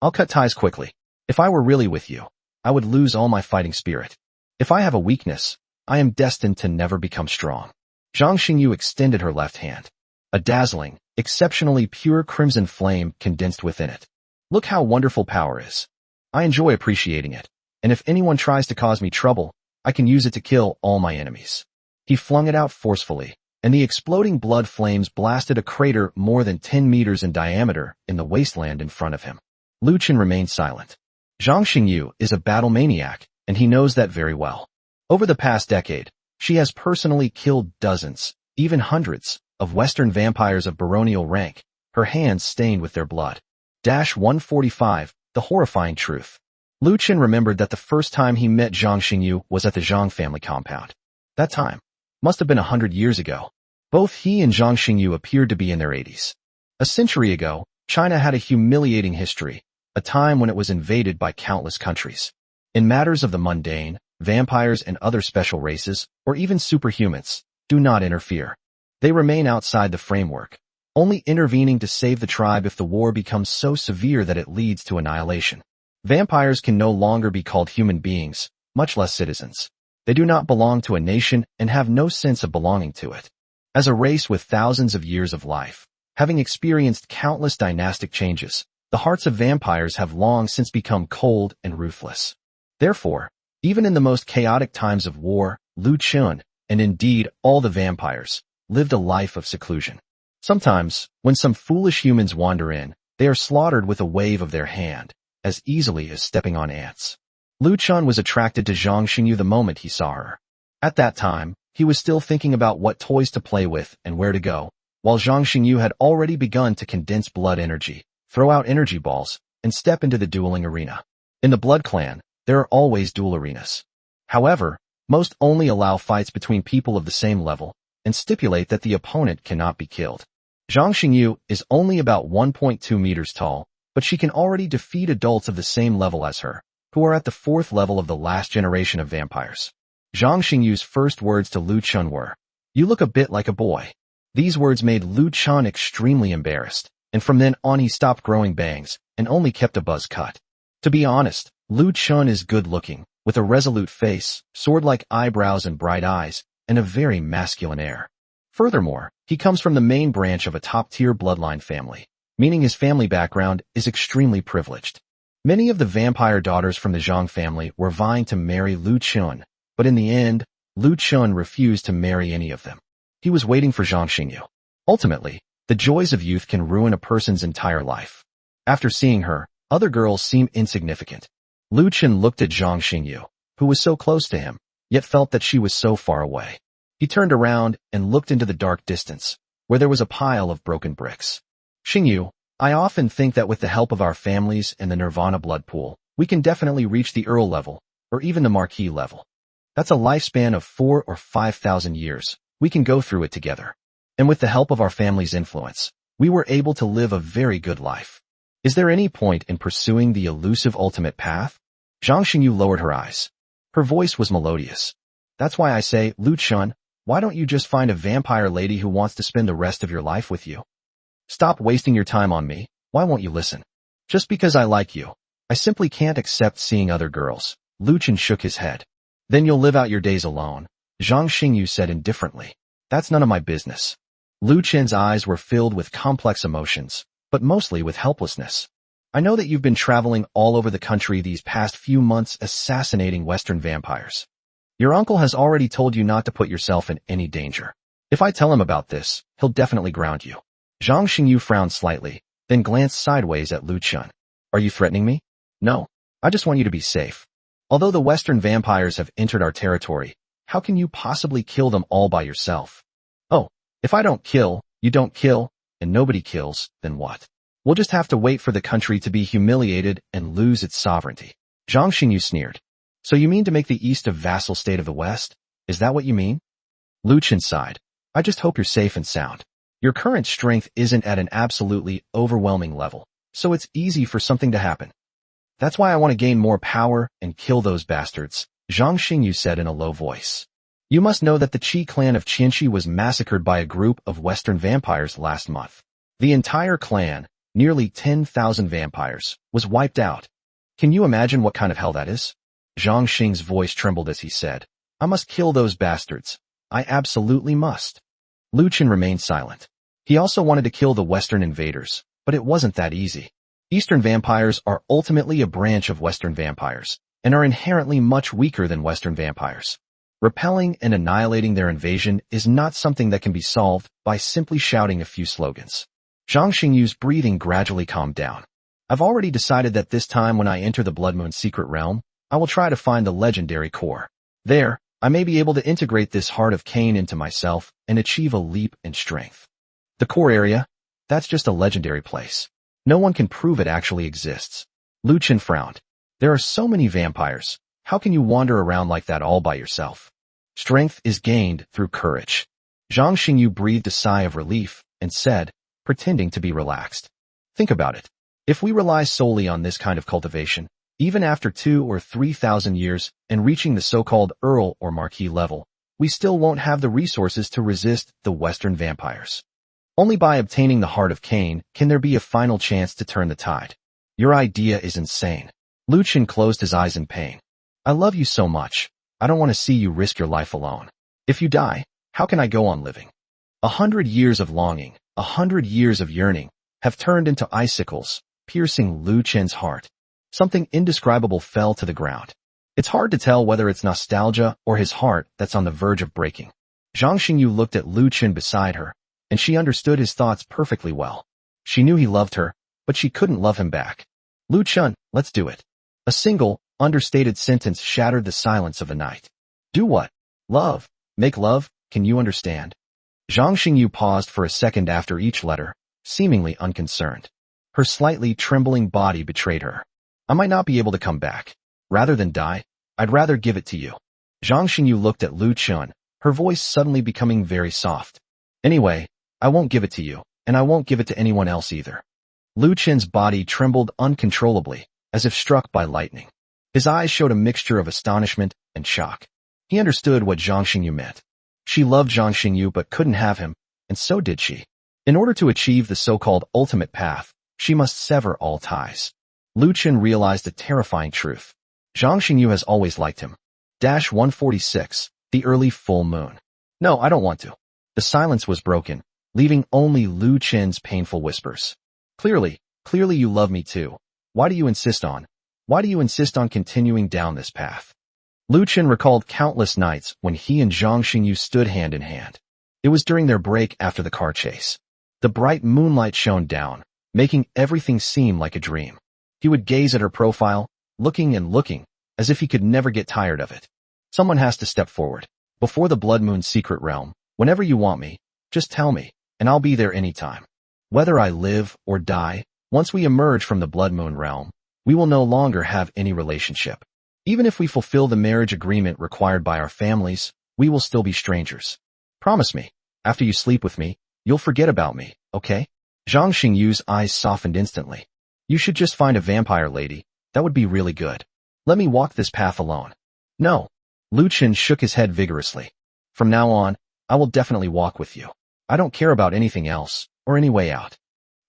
I'll cut ties quickly. If I were really with you, I would lose all my fighting spirit. If I have a weakness, I am destined to never become strong. Zhang Xingyu extended her left hand. A dazzling, exceptionally pure crimson flame condensed within it. Look how wonderful power is. I enjoy appreciating it, and if anyone tries to cause me trouble, I can use it to kill all my enemies. He flung it out forcefully, and the exploding blood flames blasted a crater more than 10 meters in diameter in the wasteland in front of him. Lu Chen remained silent. Zhang Xingyu is a battle maniac, and he knows that very well. Over the past decade, she has personally killed dozens, even hundreds, of Western vampires of baronial rank, her hands stained with their blood. 145, the horrifying truth. Lu Chen remembered that the first time he met Zhang Xingyu was at the Zhang family compound. That time must have been 100 years ago. Both he and Zhang Xingyu appeared to be in their 80s. A century ago, China had a humiliating history, a time when it was invaded by countless countries. In matters of the mundane, vampires and other special races, or even superhumans, do not interfere. They remain outside the framework, only intervening to save the tribe if the war becomes so severe that it leads to annihilation. Vampires can no longer be called human beings, much less citizens. They do not belong to a nation and have no sense of belonging to it. As a race with thousands of years of life, having experienced countless dynastic changes, the hearts of vampires have long since become cold and ruthless. Therefore, even in the most chaotic times of war, Lu Chun, and indeed all the vampires, lived a life of seclusion. Sometimes, when some foolish humans wander in, they are slaughtered with a wave of their hand, as easily as stepping on ants. Lu Chun was attracted to Zhang Xingyu the moment he saw her. At that time, he was still thinking about what toys to play with and where to go, while Zhang Xingyu had already begun to condense blood energy, throw out energy balls, and step into the dueling arena. In the Blood Clan, there are always duel arenas. However, most only allow fights between people of the same level, and stipulate that the opponent cannot be killed. Zhang Xingyu is only about 1.2 meters tall, but she can already defeat adults of the same level as her, who are at the 4th level of the last generation of vampires. Zhang Xingyu's first words to Lu Chun were, "You look a bit like a boy." These words made Lu Chun extremely embarrassed, and from then on he stopped growing bangs and only kept a buzz cut. To be honest, Lu Chun is good-looking, with a resolute face, sword-like eyebrows and bright eyes, and a very masculine air. Furthermore, he comes from the main branch of a top-tier bloodline family, meaning his family background is extremely privileged. Many of the vampire daughters from the Zhang family were vying to marry Lu Chun, but in the end, Lu Chun refused to marry any of them. He was waiting for Zhang Xingyu. Ultimately, the joys of youth can ruin a person's entire life. After seeing her, other girls seem insignificant. Lu Chun looked at Zhang Xingyu, who was so close to him, yet felt that she was so far away. He turned around and looked into the dark distance, where there was a pile of broken bricks. "Xingyu, I often think that with the help of our families and the Nirvana blood pool, we can definitely reach the Earl level, or even the Marquis level. That's a lifespan of 4,000 or 5,000 years. We can go through it together. And with the help of our family's influence, we were able to live a very good life. Is there any point in pursuing the elusive ultimate path?" Zhang Xingyu lowered her eyes. Her voice was melodious. "That's why I say, Lu Chun, why don't you just find a vampire lady who wants to spend the rest of your life with you? Stop wasting your time on me. Why won't you listen? Just because I like you, I simply can't accept seeing other girls." Lu Chun shook his head. "Then you'll live out your days alone," Zhang Xingyu said indifferently. "That's none of my business." Lu Chun's eyes were filled with complex emotions, but mostly with helplessness. "I know that you've been traveling all over the country these past few months assassinating Western vampires. Your uncle has already told you not to put yourself in any danger. If I tell him about this, he'll definitely ground you." Zhang Xingyu frowned slightly, then glanced sideways at Lu Chun. "Are you threatening me?" "No. I just want you to be safe. Although the Western vampires have entered our territory, how can you possibly kill them all by yourself? Oh, if I don't kill, you don't kill, and nobody kills, then what? We'll just have to wait for the country to be humiliated and lose its sovereignty." Zhang Xingyu sneered. "So you mean to make the East a vassal state of the West? Is that what you mean?" Lu Chun sighed. "I just hope you're safe and sound. Your current strength isn't at an absolutely overwhelming level, so it's easy for something to happen. That's why I want to gain more power and kill those bastards," Zhang Xingyu said in a low voice. "You must know that the Qi clan of Qianxi was massacred by a group of Western vampires last month. The entire clan, nearly 10,000 vampires, was wiped out. Can you imagine what kind of hell that is?" Zhang Xing's voice trembled as he said, "I must kill those bastards. I absolutely must." Lu Chun remained silent. He also wanted to kill the Western invaders, but it wasn't that easy. Eastern vampires are ultimately a branch of Western vampires, and are inherently much weaker than Western vampires. Repelling and annihilating their invasion is not something that can be solved by simply shouting a few slogans. Zhang Xingyu's breathing gradually calmed down. "I've already decided that this time when I enter the Blood Moon secret realm, I will try to find the legendary core. There, I may be able to integrate this heart of Cain into myself and achieve a leap in strength. The core area? That's just a legendary place. No one can prove it actually exists." Lu Chun frowned. "There are so many vampires. How can you wander around like that all by yourself? Strength is gained through courage." Zhang Xingyu breathed a sigh of relief and said, pretending to be relaxed, "Think about it. If we rely solely on this kind of cultivation, even after 2,000 or 3,000 years and reaching the so-called Earl or Marquis level, we still won't have the resources to resist the Western vampires. Only by obtaining the Heart of Cain can there be a final chance to turn the tide. Your idea is insane." Lu Chun closed his eyes in pain. "I love you so much. I don't want to see you risk your life alone. If you die, how can I go on living? 100 years of longing, 100 years of yearning, have turned into icicles, piercing Lu Chun's heart. Something indescribable fell to the ground. It's hard to tell whether it's nostalgia or his heart that's on the verge of breaking." Zhang Xingyu looked at Lu Chun beside her, and she understood his thoughts perfectly well. She knew he loved her, but she couldn't love him back. "Lu Chun, let's do it." A single, understated sentence shattered the silence of the night. "Do what? Love. Make love, can you understand?" Zhang Xingyu paused for a second after each letter, seemingly unconcerned. Her slightly trembling body betrayed her. "I might not be able to come back. Rather than die, I'd rather give it to you." Zhang Xingyu looked at Lu Chun, her voice suddenly becoming very soft. "Anyway, I won't give it to you, and I won't give it to anyone else either." Lu Qin's body trembled uncontrollably, as if struck by lightning. His eyes showed a mixture of astonishment and shock. He understood what Zhang Xingyu meant. She loved Zhang Xingyu but couldn't have him, and so did she. In order to achieve the so-called ultimate path, she must sever all ties. Lu Qin realized a terrifying truth. Zhang Xingyu has always liked him. 146, the early full moon. No, I don't want to. The silence was broken, leaving only Lu Qin's painful whispers. Clearly you love me too. Why do you insist on continuing down this path? Lu Qin recalled countless nights when he and Zhang Xingyu stood hand in hand. It was during their break after the car chase. The bright moonlight shone down, making everything seem like a dream. He would gaze at her profile, looking and looking, as if he could never get tired of it. Someone has to step forward. Before the Blood Moon secret realm, whenever you want me, just tell me, and I'll be there anytime. Whether I live or die, once we emerge from the Blood Moon realm, we will no longer have any relationship. Even if we fulfill the marriage agreement required by our families, we will still be strangers. Promise me, after you sleep with me, you'll forget about me, okay? Zhang Xingyu's eyes softened instantly. You should just find a vampire lady, that would be really good. Let me walk this path alone. No. Lu Qin shook his head vigorously. From now on, I will definitely walk with you. I don't care about anything else, or any way out.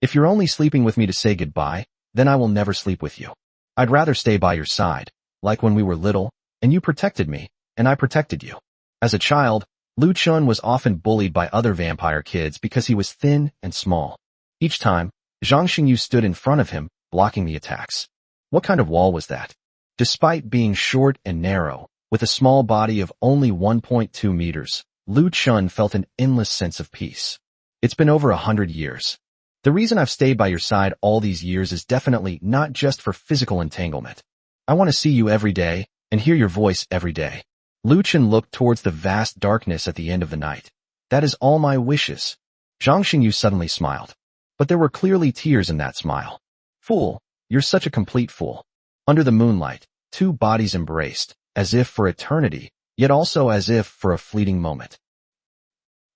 If you're only sleeping with me to say goodbye, then I will never sleep with you. I'd rather stay by your side, like when we were little, and you protected me, and I protected you. As a child, Lu Qin was often bullied by other vampire kids because he was thin and small. Each time, Zhang Xingyu stood in front of him, blocking the attacks. What kind of wall was that? Despite being short and narrow, with a small body of only 1.2 meters, Lu Qin felt an endless sense of peace. It's been over 100 years. The reason I've stayed by your side all these years is definitely not just for physical entanglement. I want to see you every day and hear your voice every day. Lu Qin looked towards the vast darkness at the end of the night. That is all my wishes. Zhang Xingyu suddenly smiled. But there were clearly tears in that smile. Fool, you're such a complete fool. Under the moonlight, two bodies embraced, as if for eternity, yet also as if for a fleeting moment.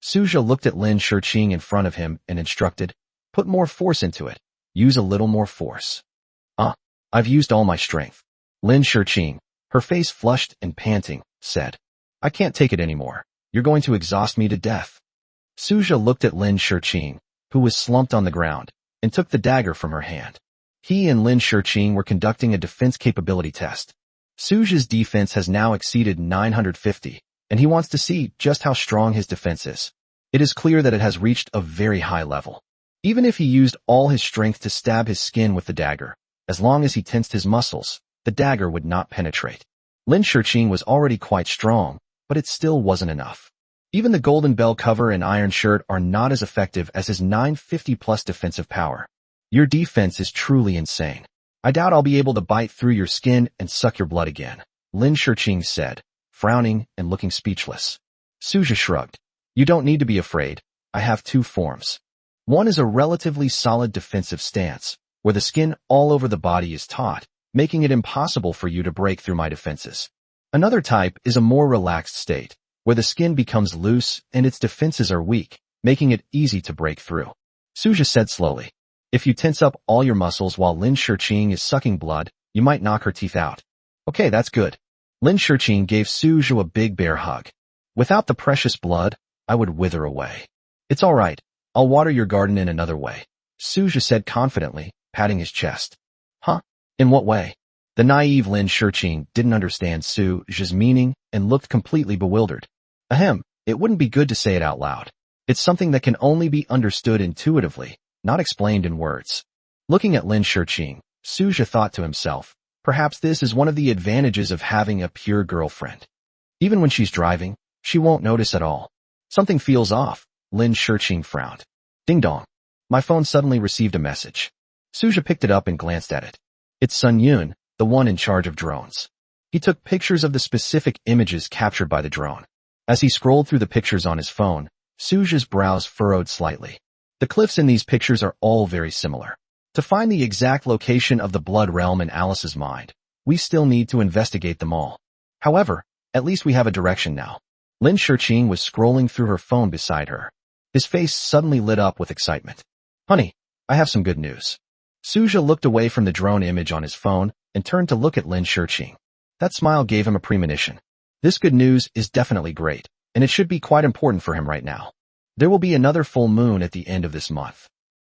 Suja looked at Lin Shiqing in front of him and instructed, put more force into it. Use a little more force. I've used all my strength. Lin Shiqing, her face flushed and panting, said, I can't take it anymore. You're going to exhaust me to death. Suja looked at Lin Shiqing, who was slumped on the ground, and took the dagger from her hand. He and Lin Shiqing were conducting a defense capability test. Suja's defense has now exceeded 950, and he wants to see just how strong his defense is. It is clear that it has reached a very high level. Even if he used all his strength to stab his skin with the dagger, as long as he tensed his muscles, the dagger would not penetrate. Lin Shiqing was already quite strong, but it still wasn't enough. Even the golden bell cover and iron shirt are not as effective as his 950 plus defensive power. Your defense is truly insane. I doubt I'll be able to bite through your skin and suck your blood again, Lin Shiqing said, frowning and looking speechless. Suja shrugged. You don't need to be afraid. I have two forms. One is a relatively solid defensive stance, where the skin all over the body is taut, making it impossible for you to break through my defenses. Another type is a more relaxed state, where the skin becomes loose and its defenses are weak, making it easy to break through. Suja said slowly. If you tense up all your muscles while Lin Shiqing is sucking blood, you might knock her teeth out. Okay, that's good. Lin Shiqing gave Suja a big bear hug. Without the precious blood, I would wither away. It's all right. I'll water your garden in another way, Suja said confidently, patting his chest. Huh? In what way? The naive Lin Shiqing didn't understand Suja's meaning and looked completely bewildered. Ahem, it wouldn't be good to say it out loud. It's something that can only be understood intuitively, not explained in words. Looking at Lin Shiqing, Suja thought to himself, perhaps this is one of the advantages of having a pure girlfriend. Even when she's driving, she won't notice at all. Something feels off, Lin Shiqing frowned. Ding dong. My phone suddenly received a message. Suja picked it up and glanced at it. It's Sun Yun, the one in charge of drones. He took pictures of the specific images captured by the drone. As he scrolled through the pictures on his phone, Suja's brows furrowed slightly. The cliffs in these pictures are all very similar. To find the exact location of the Blood Realm in Alice's mind, we still need to investigate them all. However, at least we have a direction now. Lin Shiqing was scrolling through her phone beside her. His face suddenly lit up with excitement. Honey, I have some good news. Suja looked away from the drone image on his phone and turned to look at Lin Shiqing. That smile gave him a premonition. This good news is definitely great, and it should be quite important for him right now. There will be another full moon at the end of this month.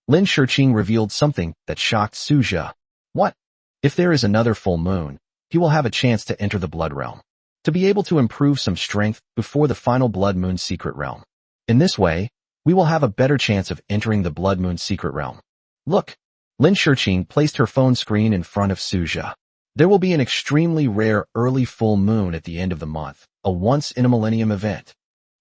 Lin Shiqing revealed something that shocked Suja. What? If there is another full moon, he will have a chance to enter the Blood Realm, to be able to improve some strength before the final Blood Moon Secret Realm. In this way, we will have a better chance of entering the Blood Moon Secret Realm. Look, Lin Shiqing placed her phone screen in front of Suja. There will be an extremely rare early full moon at the end of the month, a once-in-a-millennium event.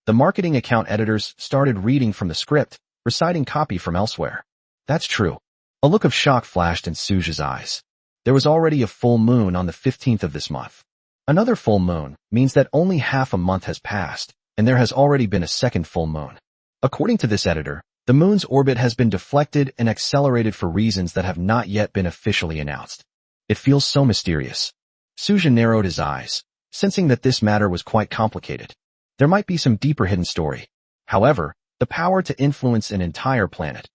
The marketing account editors started reading from the script, reciting copy from elsewhere. That's true. A look of shock flashed in Suja's eyes. There was already a full moon on the 15th of this month. Another full moon means that only half a month has passed, and there has already been a second full moon. According to this editor, the moon's orbit has been deflected and accelerated for reasons that have not yet been officially announced. It feels so mysterious. Suja narrowed his eyes, sensing that this matter was quite complicated. There might be some deeper hidden story. However, the power to influence an entire planet,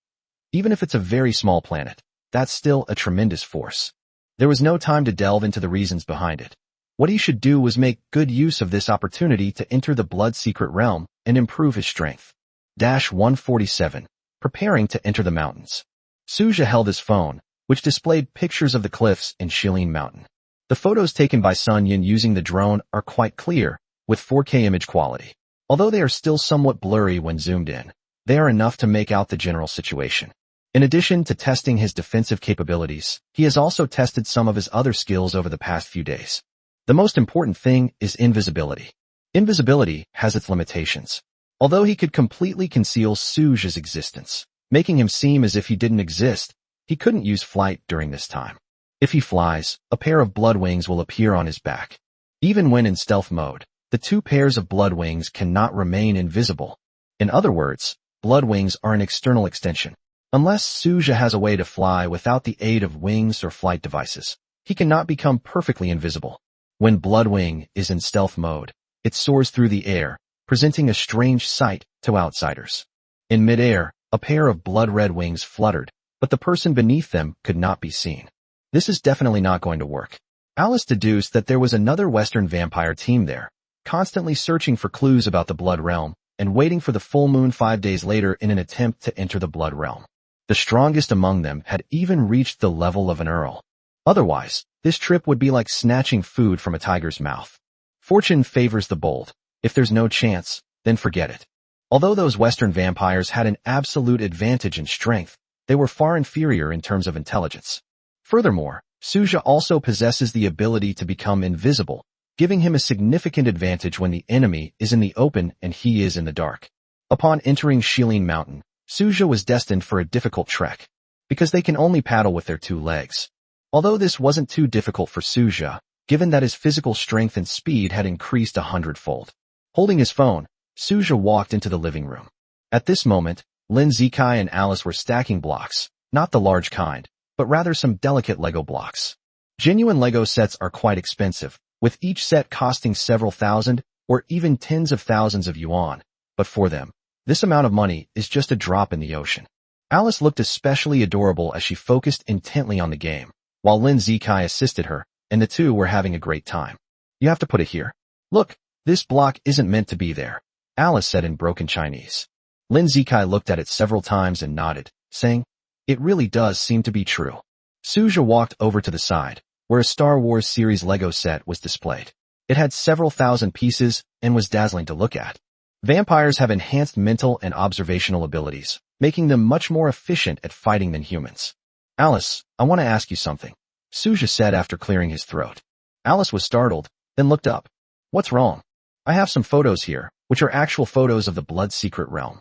even if it's a very small planet, that's still a tremendous force. There was no time to delve into the reasons behind it. What he should do was make good use of this opportunity to enter the Blood Secret Realm and improve his strength. 147. Preparing to enter the mountains. Suja held his phone, which displayed pictures of the cliffs in Shilin Mountain. The photos taken by Sun Yin using the drone are quite clear, with 4K image quality. Although they are still somewhat blurry when zoomed in, they are enough to make out the general situation. In addition to testing his defensive capabilities, he has also tested some of his other skills over the past few days. The most important thing is invisibility. Invisibility has its limitations. Although he could completely conceal Suja's existence, making him seem as if he didn't exist, he couldn't use flight during this time. If he flies, a pair of blood wings will appear on his back. Even when in stealth mode, the two pairs of blood wings cannot remain invisible. In other words, blood wings are an external extension. Unless Suja has a way to fly without the aid of wings or flight devices, he cannot become perfectly invisible. When Bloodwing is in stealth mode, it soars through the air, presenting a strange sight to outsiders. In midair, a pair of blood-red wings fluttered, but the person beneath them could not be seen. This is definitely not going to work. Alice deduced that there was another Western vampire team there, constantly searching for clues about the Blood Realm and waiting for the full moon 5 days later in an attempt to enter the Blood Realm. The strongest among them had even reached the level of an earl. Otherwise, this trip would be like snatching food from a tiger's mouth. Fortune favors the bold. If there's no chance, then forget it. Although those Western vampires had an absolute advantage in strength, they were far inferior in terms of intelligence. Furthermore, Suja also possesses the ability to become invisible, giving him a significant advantage when the enemy is in the open and he is in the dark. Upon entering Shilin Mountain, Suja was destined for a difficult trek, because they can only paddle with their 2 legs. Although this wasn't too difficult for Suja, given that his physical strength and speed had increased 100-fold. Holding his phone, Suja walked into the living room. At this moment, Lin Zikai and Alice were stacking blocks, not the large kind, but rather some delicate Lego blocks. Genuine Lego sets are quite expensive, with each set costing several thousand or even tens of thousands of yuan, but for them, this amount of money is just a drop in the ocean. Alice looked especially adorable as she focused intently on the game, while Lin Zikai assisted her, and the two were having a great time. You have to put it here. Look, this block isn't meant to be there, Alice said in broken Chinese. Lin Zikai looked at it several times and nodded, saying, it really does seem to be true. Suja walked over to the side, where a Star Wars series Lego set was displayed. It had several thousand pieces and was dazzling to look at. Vampires have enhanced mental and observational abilities, making them much more efficient at fighting than humans. Alice, I want to ask you something, Suja said after clearing his throat. Alice was startled, then looked up. What's wrong? I have some photos here, which are actual photos of the Blood Secret Realm.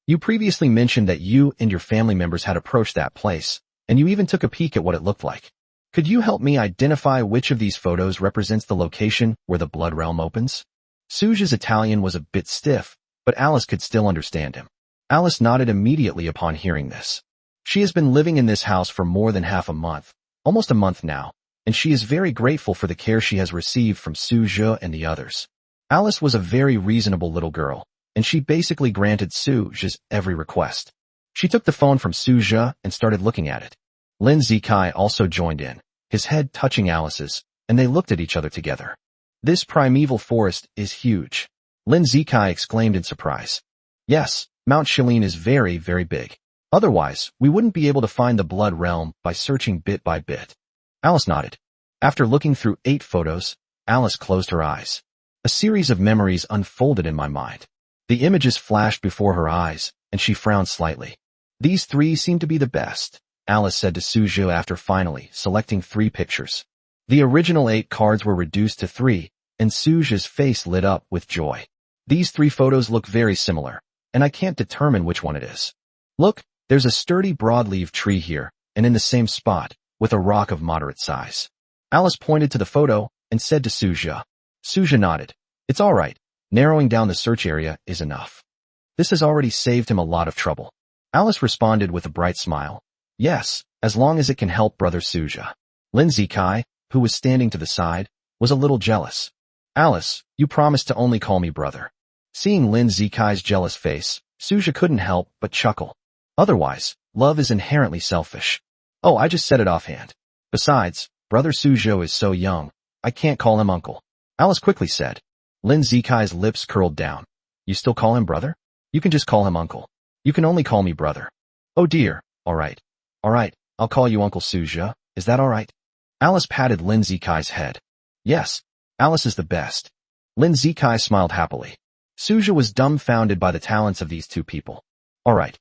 You previously mentioned that you and your family members had approached that place, and you even took a peek at what it looked like. Could you help me identify which of these photos represents the location where the Blood Realm opens? Suja's Italian was a bit stiff, but Alice could still understand him. Alice nodded immediately upon hearing this. She has been living in this house for more than half a month, almost a month now, and she is very grateful for the care she has received from Suja and the others. Alice was a very reasonable little girl, and she basically granted Suja's every request. She took the phone from Suja and started looking at it. Lin Zikai also joined in, his head touching Alice's, and they looked at each other together. This primeval forest is huge. Lin Zikai exclaimed in surprise. Yes, Mount Shilin is very, very big. Otherwise, we wouldn't be able to find the Blood Realm by searching bit by bit. Alice nodded. After looking through 8 photos, Alice closed her eyes. A series of memories unfolded in my mind. The images flashed before her eyes, and she frowned slightly. These 3 seem to be the best, Alice said to Suju after finally selecting 3 pictures. The original 8 cards were reduced to 3, and Suju's face lit up with joy. These 3 photos look very similar, and I can't determine which one it is. Look, there's a sturdy broadleaf tree here, and in the same spot, with a rock of moderate size. Alice pointed to the photo and said to Suju. Suju nodded. It's all right. Narrowing down the search area is enough. This has already saved him a lot of trouble. Alice responded with a bright smile. Yes, as long as it can help brother Suju. Lin Zikai, who was standing to the side, was a little jealous. Alice, you promised to only call me brother. Seeing Lin Zikai's jealous face, Suju couldn't help but chuckle. Otherwise, love is inherently selfish. Oh, I just said it offhand. Besides, brother Suju is so young, I can't call him uncle. Alice quickly said. Lin Zikai's lips curled down. You still call him brother? You can just call him uncle. You can only call me brother. Oh dear, alright. Alright, I'll call you Uncle Suju, is that alright? Alice patted Lin Zikai's head. Yes, Alice is the best. Lin Zikai smiled happily. Suju was dumbfounded by the talents of these 2 people. Alright,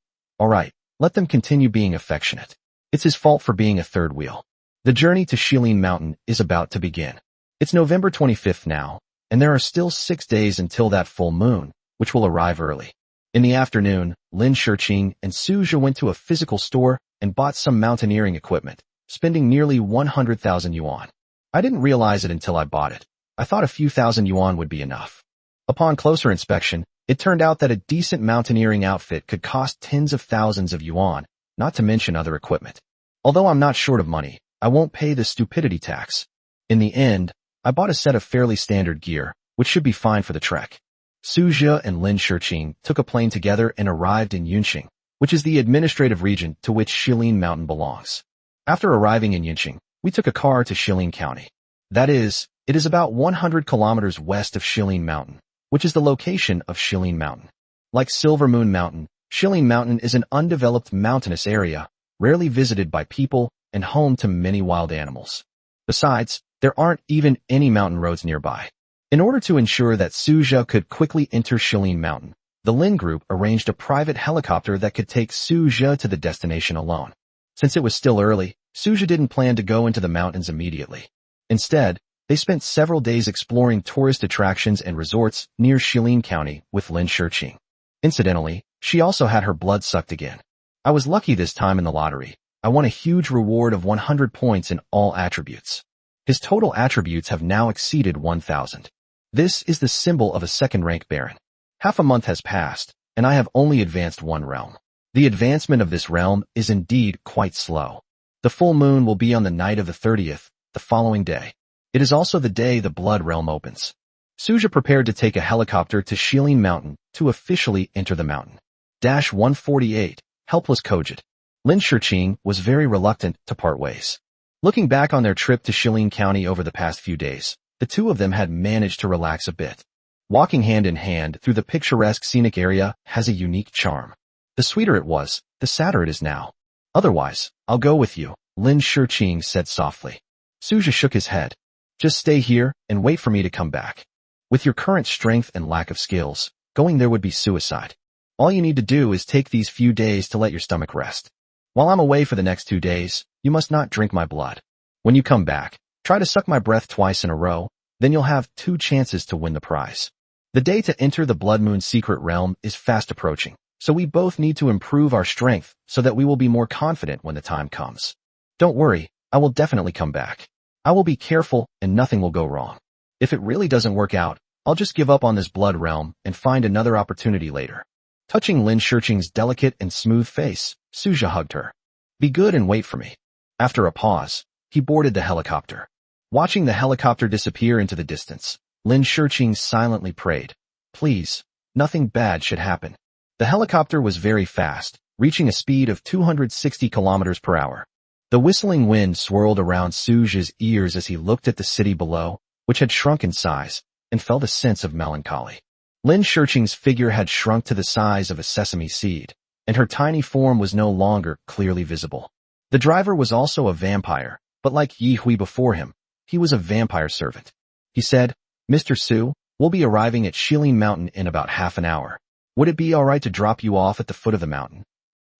let them continue being affectionate. It's his fault for being a third wheel. The journey to Shilin Mountain is about to begin. It's November 25th now, and there are still 6 days until that full moon, which will arrive early. In the afternoon, Lin Shiqing and Suju went to a physical store and bought some mountaineering equipment, spending nearly 100,000 yuan. I didn't realize it until I bought it. I thought a few thousand yuan would be enough. Upon closer inspection, it turned out that a decent mountaineering outfit could cost tens of thousands of yuan, not to mention other equipment. Although I'm not short of money, I won't pay the stupidity tax. In the end, I bought a set of fairly standard gear, which should be fine for the trek. Suju and Lin Shiqing took a plane together and arrived in Yunqing, which is the administrative region to which Shilin Mountain belongs. After arriving in Yunqing, we took a car to Shilin County. That is, it is about 100 kilometers west of Shilin Mountain, which is the location of Shilin Mountain. Like Silver Moon Mountain, Shilin Mountain is an undeveloped mountainous area, rarely visited by people and home to many wild animals. Besides, there aren't even any mountain roads nearby. In order to ensure that Suju could quickly enter Shilin Mountain, the Lin Group arranged a private helicopter that could take Suju to the destination alone. Since it was still early, Suju didn't plan to go into the mountains immediately. Instead, they spent several days exploring tourist attractions and resorts near Shilin County with Lin Shiqing. Incidentally, she also had her blood sucked again. I was lucky this time in the lottery. I won a huge reward of 100 points in all attributes. His total attributes have now exceeded 1,000. This is the symbol of a second-rank baron. Half a month has passed, and I have only advanced 1 realm. The advancement of this realm is indeed quite slow. The full moon will be on the night of the 30th, the following day. It is also the day the Blood Realm opens. Suju prepared to take a helicopter to Shilin Mountain to officially enter the mountain. 148, Helpless Kojit. Lin Shiqing was very reluctant to part ways. Looking back on their trip to Shilin County over the past few days, the 2 of them had managed to relax a bit. Walking hand in hand through the picturesque scenic area has a unique charm. The sweeter it was, the sadder it is now. Otherwise, I'll go with you, Lin Shiqing said softly. Suju shook his head. Just stay here and wait for me to come back. With your current strength and lack of skills, going there would be suicide. All you need to do is take these few days to let your stomach rest. While I'm away for the next 2 days, you must not drink my blood. When you come back, try to suck my breath twice in a row, then you'll have 2 chances to win the prize. The day to enter the Blood Moon Secret Realm is fast approaching, so we both need to improve our strength so that we will be more confident when the time comes. Don't worry, I will definitely come back. I will be careful and nothing will go wrong. If it really doesn't work out, I'll just give up on this Blood Realm and find another opportunity later. Touching Lin Shiqing's delicate and smooth face, Suju hugged her. Be good and wait for me. After a pause, he boarded the helicopter. Watching the helicopter disappear into the distance, Lin Shiqing silently prayed. Please, nothing bad should happen. The helicopter was very fast, reaching a speed of 260 kilometers per hour. The whistling wind swirled around Suja's ears as he looked at the city below, which had shrunk in size, and felt a sense of melancholy. Lin Shurqing's figure had shrunk to the size of a sesame seed, and her tiny form was no longer clearly visible. The driver was also a vampire, but like Yi Hui before him, he was a vampire servant. He said, "Mr. Su, we'll be arriving at Shilin Mountain in about half an hour. Would it be alright to drop you off at the foot of the mountain?"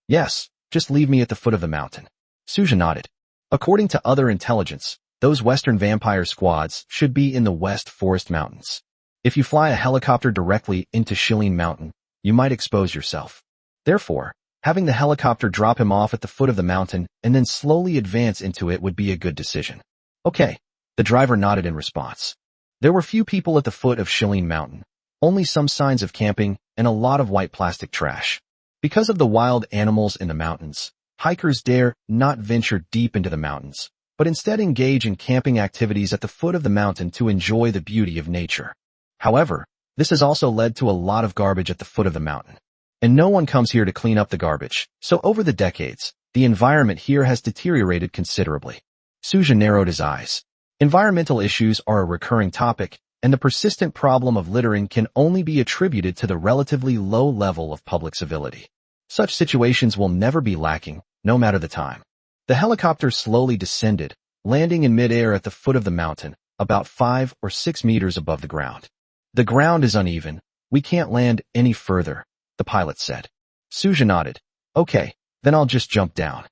"Yes, just leave me at the foot of the mountain." Suja nodded. According to other intelligence, those western vampire squads should be in the West Forest Mountains. If you fly a helicopter directly into Shilin Mountain, you might expose yourself. Therefore, having the helicopter drop him off at the foot of the mountain and then slowly advance into it would be a good decision. "Okay," the driver nodded in response. There were few people at the foot of Shilin Mountain, only some signs of camping and a lot of white plastic trash. Because of the wild animals in the mountains, hikers dare not venture deep into the mountains, but instead engage in camping activities at the foot of the mountain to enjoy the beauty of nature. However, this has also led to a lot of garbage at the foot of the mountain. And no one comes here to clean up the garbage, so over the decades, the environment here has deteriorated considerably. Suja narrowed his eyes. Environmental issues are a recurring topic, and the persistent problem of littering can only be attributed to the relatively low level of public civility. Such situations will never be lacking, no matter the time. The helicopter slowly descended, landing in midair at the foot of the mountain, about 5 or 6 meters above the ground. "The ground is uneven. We can't land any further," the pilot said. Suja nodded. "Okay, then I'll just jump down."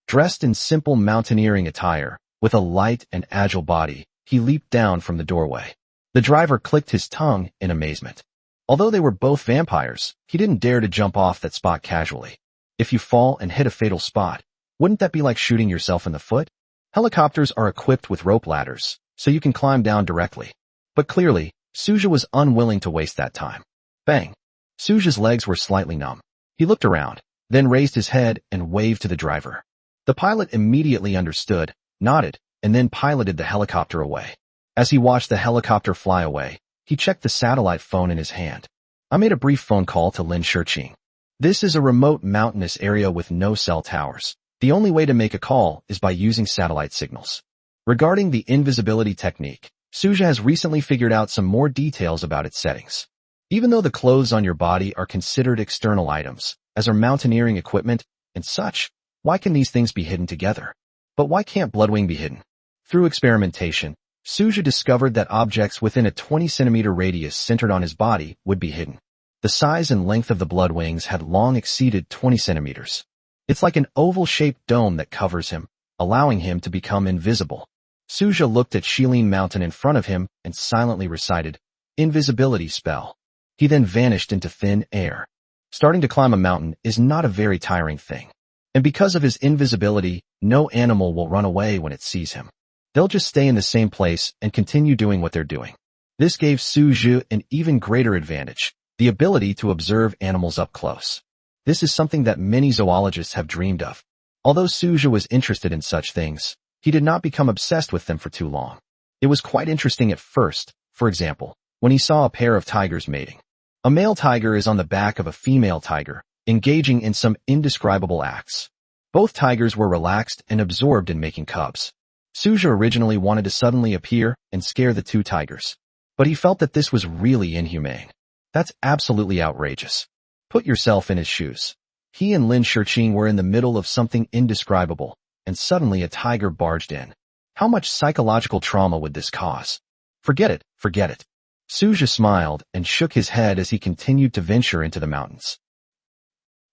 Dressed in simple mountaineering attire, with a light and agile body, he leaped down from the doorway. The driver clicked his tongue in amazement. Although they were both vampires, he didn't dare to jump off that spot casually. If you fall and hit a fatal spot, wouldn't that be like shooting yourself in the foot? Helicopters are equipped with rope ladders, so you can climb down directly. But clearly, Suja was unwilling to waste that time. Bang! Suja's legs were slightly numb. He looked around, then raised his head and waved to the driver. The pilot immediately understood, nodded, and then piloted the helicopter away. As he watched the helicopter fly away, he checked the satellite phone in his hand. "I made a brief phone call to Lin Shurqing. This is a remote mountainous area with no cell towers. The only way to make a call is by using satellite signals." Regarding the invisibility technique, Suja has recently figured out some more details about its settings. Even though the clothes on your body are considered external items, as are mountaineering equipment and such, why can these things be hidden together? But why can't Bloodwing be hidden? Through experimentation, Suja discovered that objects within a 20-centimeter radius centered on his body would be hidden. The size and length of the Bloodwings had long exceeded 20 centimeters. It's like an oval-shaped dome that covers him, allowing him to become invisible. Suja looked at Shilin Mountain in front of him and silently recited, "Invisibility spell." He then vanished into thin air. Starting to climb a mountain is not a very tiring thing. And because of his invisibility, no animal will run away when it sees him. They'll just stay in the same place and continue doing what they're doing. This gave Suja an even greater advantage, the ability to observe animals up close. This is something that many zoologists have dreamed of. Although Suja was interested in such things, he did not become obsessed with them for too long. It was quite interesting at first, for example, when he saw a pair of tigers mating. A male tiger is on the back of a female tiger, engaging in some indescribable acts. Both tigers were relaxed and absorbed in making cubs. Suja originally wanted to suddenly appear and scare the two tigers, but he felt that this was really inhumane. That's absolutely outrageous. Put yourself in his shoes. He and Lin Shurqing were in the middle of something indescribable, and suddenly a tiger barged in. How much psychological trauma would this cause? Forget it, forget it. Suja smiled and shook his head as he continued to venture into the mountains.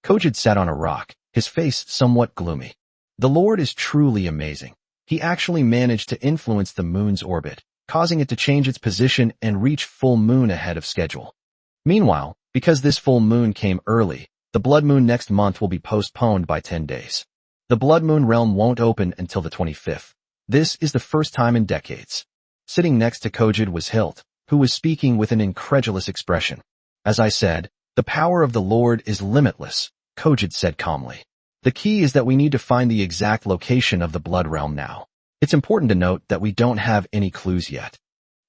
Kojid sat on a rock, his face somewhat gloomy. The Lord is truly amazing. He actually managed to influence the moon's orbit, causing it to change its position and reach full moon ahead of schedule. Meanwhile, because this full moon came early, the blood moon next month will be postponed by 10 days. The blood moon realm won't open until the 25th. This is the first time in decades. Sitting next to Kojid was Hilt, who was speaking with an incredulous expression. "As I said, the power of the Lord is limitless," Kojid said calmly. "The key is that we need to find the exact location of the blood realm now. It's important to note that we don't have any clues yet."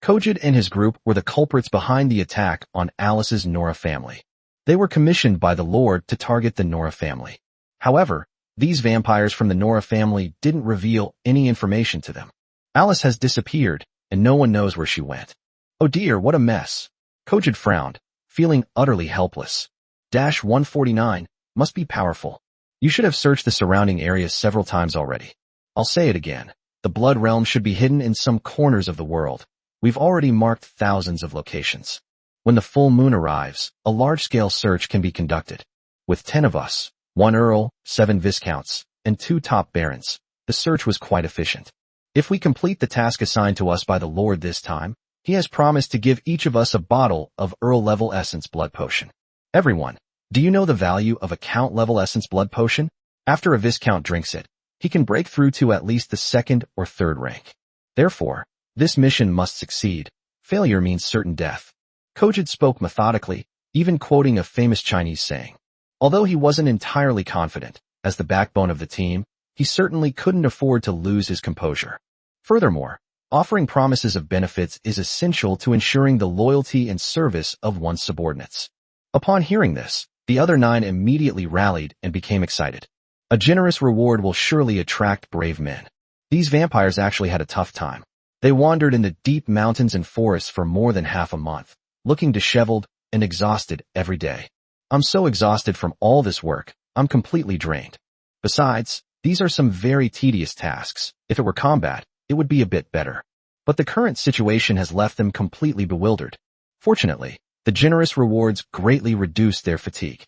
Kojid and his group were the culprits behind the attack on Alice's Nora family. They were commissioned by the Lord to target the Nora family. However, These vampires from the Nora family didn't reveal any information to them. Alice has disappeared, and no one knows where she went. Oh dear, what a mess. Kojid frowned, feeling utterly helpless. 149 must be powerful. You should have searched the surrounding areas several times already. I'll say it again. The Blood Realm should be hidden in some corners of the world. We've already marked thousands of locations. When the full moon arrives, a large-scale search can be conducted. With 10 of us, 1 earl, 7 viscounts, and 2 top barons, the search was quite efficient. If we complete the task assigned to us by the Lord this time, he has promised to give each of us a bottle of Earl-level essence blood potion. Everyone, do you know the value of a Count-level essence blood potion? After a Viscount drinks it, he can break through to at least the 2nd or 3rd rank. Therefore, this mission must succeed. Failure means certain death. Kojid spoke methodically, even quoting a famous Chinese saying. Although he wasn't entirely confident, as the backbone of the team, he certainly couldn't afford to lose his composure. Furthermore, offering promises of benefits is essential to ensuring the loyalty and service of one's subordinates. Upon hearing this, the other 9 immediately rallied and became excited. A generous reward will surely attract brave men. These vampires actually had a tough time. They wandered in the deep mountains and forests for more than half a month, looking disheveled and exhausted every day. I'm so exhausted from all this work, I'm completely drained. Besides, these are some very tedious tasks. If it were combat, it would be a bit better. But the current situation has left them completely bewildered. Fortunately, the generous rewards greatly reduced their fatigue.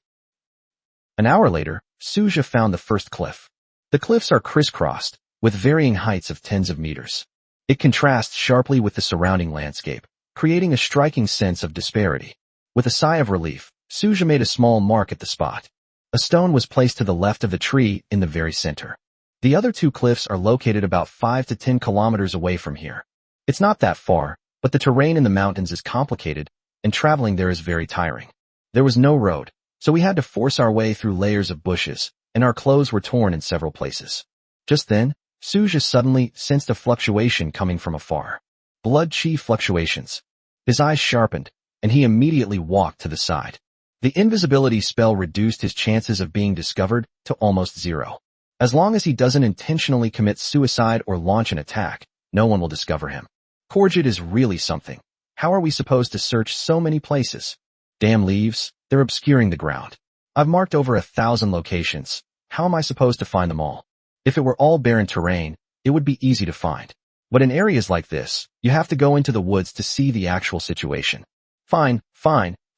An hour later, Suja found the first cliff. The cliffs are crisscrossed, with varying heights of tens of meters. It contrasts sharply with the surrounding landscape, creating a striking sense of disparity. With a sigh of relief, Suja made a small mark at the spot. A stone was placed to the left of the tree in the very center. The other 2 cliffs are located about 5 to 10 kilometers away from here. It's not that far, but the terrain in the mountains is complicated, and traveling there is very tiring. There was no road, so we had to force our way through layers of bushes, and our clothes were torn in several places. Just then, Suja suddenly sensed a fluctuation coming from afar. Blood chi fluctuations. His eyes sharpened, and he immediately walked to the side. The invisibility spell reduced his chances of being discovered to almost 0. As long as he doesn't intentionally commit suicide or launch an attack, no one will discover him. Kojid is really something. How are we supposed to search so many places? Damn leaves, they're obscuring the ground. I've marked over 1,000 locations. How am I supposed to find them all? If it were all barren terrain, it would be easy to find. But in areas like this, you have to go into the woods to see the actual situation. Fine,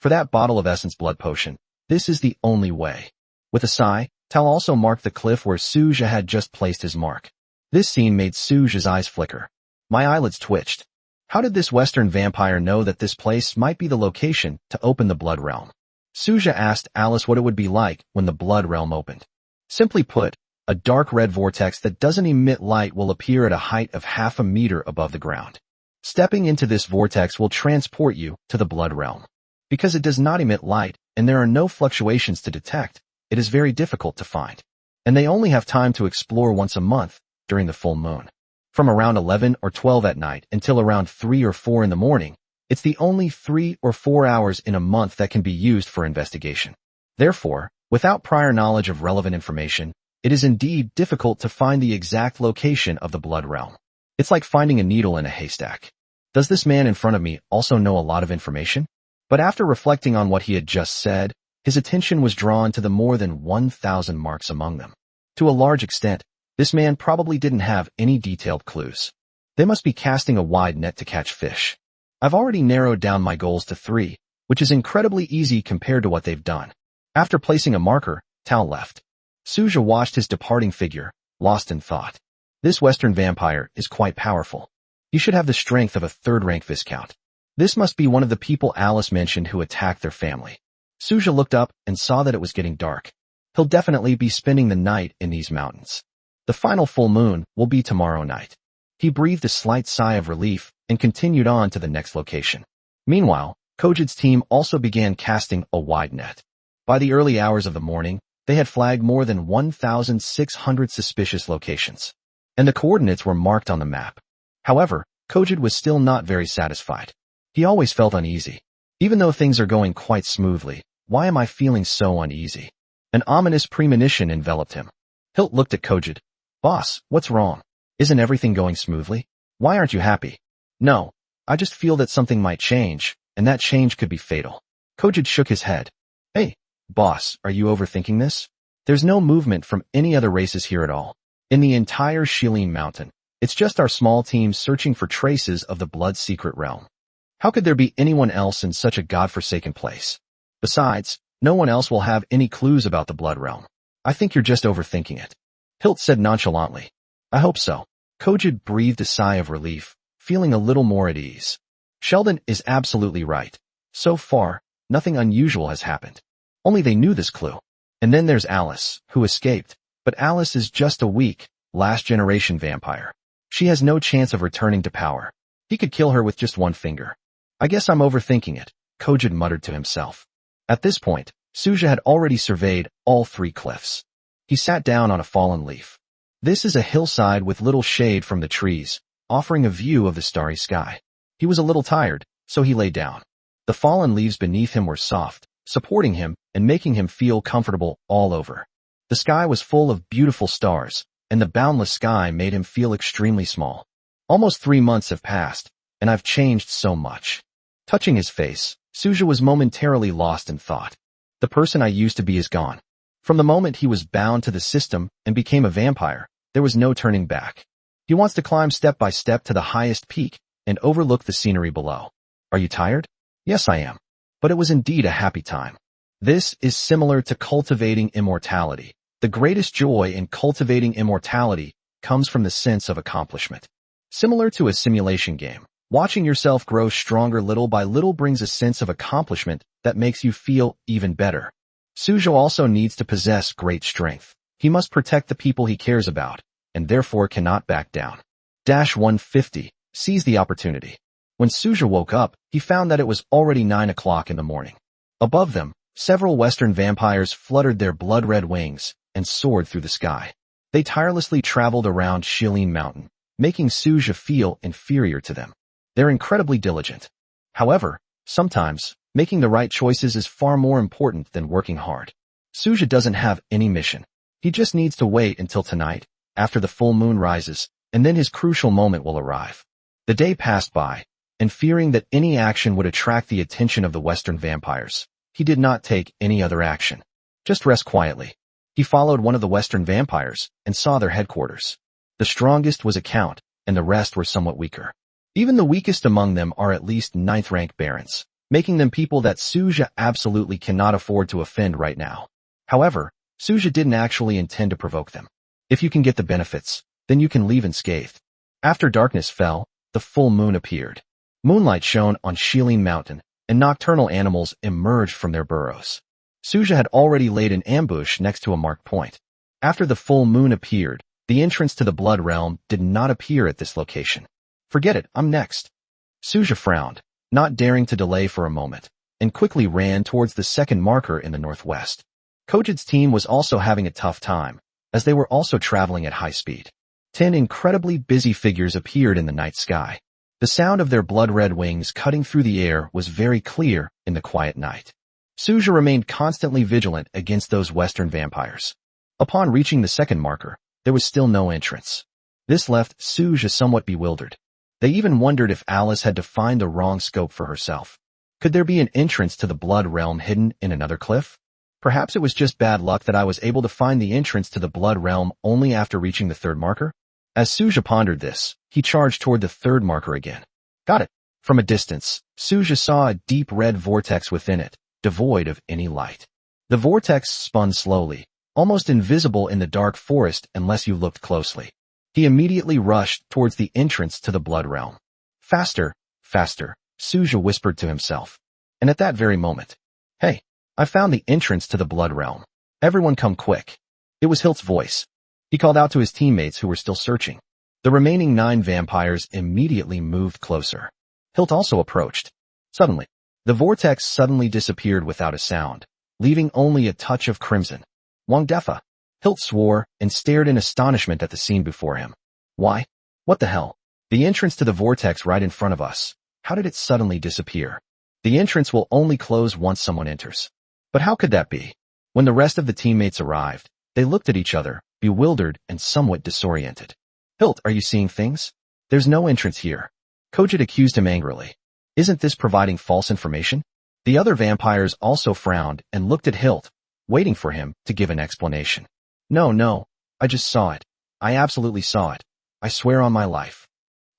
for that bottle of essence blood potion, this is the only way. With a sigh, Tal also marked the cliff where Suja had just placed his mark. This scene made Suja's eyes flicker. My eyelids twitched. How did this Western vampire know that this place might be the location to open the Blood Realm? Suja asked Alice what it would be like when the Blood Realm opened. Simply put, a dark red vortex that doesn't emit light will appear at a height of half a meter above the ground. Stepping into this vortex will transport you to the Blood Realm. Because it does not emit light and there are no fluctuations to detect, it is very difficult to find. And they only have time to explore once a month during the full moon. From around 11 or 12 at night until around 3 or 4 in the morning, it's the only 3 or 4 hours in a month that can be used for investigation. Therefore, without prior knowledge of relevant information, it is indeed difficult to find the exact location of the Blood Realm. It's like finding a needle in a haystack. Does this man in front of me also know a lot of information? But after reflecting on what he had just said, his attention was drawn to the more than 1,000 marks among them. To a large extent, this man probably didn't have any detailed clues. They must be casting a wide net to catch fish. I've already narrowed down my goals to 3, which is incredibly easy compared to what they've done. After placing a marker, Tal left. Suja watched his departing figure, lost in thought. This Western vampire is quite powerful. He should have the strength of a 3rd-rank Viscount. This must be one of the people Alice mentioned who attacked their family. Suja looked up and saw that it was getting dark. He'll definitely be spending the night in these mountains. The final full moon will be tomorrow night. He breathed a slight sigh of relief and continued on to the next location. Meanwhile, Kojid's team also began casting a wide net. By the early hours of the morning, they had flagged more than 1,600 suspicious locations, and the coordinates were marked on the map. However, Kojid was still not very satisfied. He always felt uneasy. Even though things are going quite smoothly, why am I feeling so uneasy? An ominous premonition enveloped him. Hilt looked at Kojid. Boss, what's wrong? Isn't everything going smoothly? Why aren't you happy? No, I just feel that something might change, and that change could be fatal. Kojid shook his head. Hey, boss, are you overthinking this? There's no movement from any other races here at all. In the entire Shilin Mountain, it's just our small team searching for traces of the Blood Secret Realm. How could there be anyone else in such a godforsaken place? Besides, no one else will have any clues about the Blood Realm. I think you're just overthinking it. Hilt said nonchalantly. I hope so. Kojid breathed a sigh of relief, feeling a little more at ease. Sheldon is absolutely right. So far, nothing unusual has happened. Only they knew this clue. And then there's Alice, who escaped. But Alice is just a weak, last-generation vampire. She has no chance of returning to power. He could kill her with just one finger. I guess I'm overthinking it, Kojid muttered to himself. At this point, Suja had already surveyed all 3 cliffs. He sat down on a fallen leaf. This is a hillside with little shade from the trees, offering a view of the starry sky. He was a little tired, so he lay down. The fallen leaves beneath him were soft, supporting him and making him feel comfortable all over. The sky was full of beautiful stars, and the boundless sky made him feel extremely small. Almost 3 months have passed, and I've changed so much. Touching his face, Suja was momentarily lost in thought. The person I used to be is gone. From the moment he was bound to the system and became a vampire, there was no turning back. He wants to climb step by step to the highest peak and overlook the scenery below. Are you tired? Yes, I am. But it was indeed a happy time. This is similar to cultivating immortality. The greatest joy in cultivating immortality comes from the sense of accomplishment. Similar to a simulation game, watching yourself grow stronger little by little brings a sense of accomplishment that makes you feel even better. Sujo also needs to possess great strength. He must protect the people he cares about, and therefore cannot back down. 150. Seize the opportunity. When Suja woke up, he found that it was already 9 o'clock in the morning. Above them, several western vampires fluttered their blood-red wings and soared through the sky. They tirelessly traveled around Shilin Mountain, making Suja feel inferior to them. They're incredibly diligent. However, sometimes, making the right choices is far more important than working hard. Suja doesn't have any mission. He just needs to wait until tonight, after the full moon rises, and then his crucial moment will arrive. The day passed by, and fearing that any action would attract the attention of the western vampires, he did not take any other action. Just rest quietly. He followed one of the western vampires and saw their headquarters. The strongest was a count, and the rest were somewhat weaker. Even the weakest among them are at least 9th-rank barons, making them people that Suja absolutely cannot afford to offend right now. However, Suja didn't actually intend to provoke them. If you can get the benefits, then you can leave unscathed. After darkness fell, the full moon appeared. Moonlight shone on Shilin Mountain, and nocturnal animals emerged from their burrows. Suja had already laid an ambush next to a marked point. After the full moon appeared, the entrance to the Blood Realm did not appear at this location. Forget it, I'm next. Suja frowned, not daring to delay for a moment, and quickly ran towards the second marker in the northwest. Kojid's team was also having a tough time, as they were also traveling at high speed. 10 incredibly busy figures appeared in the night sky. The sound of their blood-red wings cutting through the air was very clear in the quiet night. Suja remained constantly vigilant against those western vampires. Upon reaching the second marker, there was still no entrance. This left Suja somewhat bewildered. They even wondered if Alice had defined the wrong scope for herself. Could there be an entrance to the Blood Realm hidden in another cliff? Perhaps it was just bad luck that I was able to find the entrance to the Blood Realm only after reaching the third marker? As Suja pondered this, he charged toward the third marker again. Got it. From a distance, Suja saw a deep red vortex within it, devoid of any light. The vortex spun slowly, almost invisible in the dark forest unless you looked closely. He immediately rushed towards the entrance to the Blood Realm. Faster, faster, Suja whispered to himself. And at that very moment, hey, I found the entrance to the Blood Realm. Everyone come quick. It was Hilt's voice. He called out to his teammates who were still searching. The remaining 9 vampires immediately moved closer. Hilt also approached. Suddenly, the vortex suddenly disappeared without a sound, leaving only a touch of crimson. Wangdefa. Hilt swore and stared in astonishment at the scene before him. Why? What the hell? The entrance to the vortex right in front of us. How did it suddenly disappear? The entrance will only close once someone enters. But how could that be? When the rest of the teammates arrived, they looked at each other, bewildered and somewhat disoriented. Hilt, are you seeing things? There's no entrance here. Kojit accused him angrily. Isn't this providing false information? The other vampires also frowned and looked at Hilt, waiting for him to give an explanation. No, I just saw it. I absolutely saw it. I swear on my life.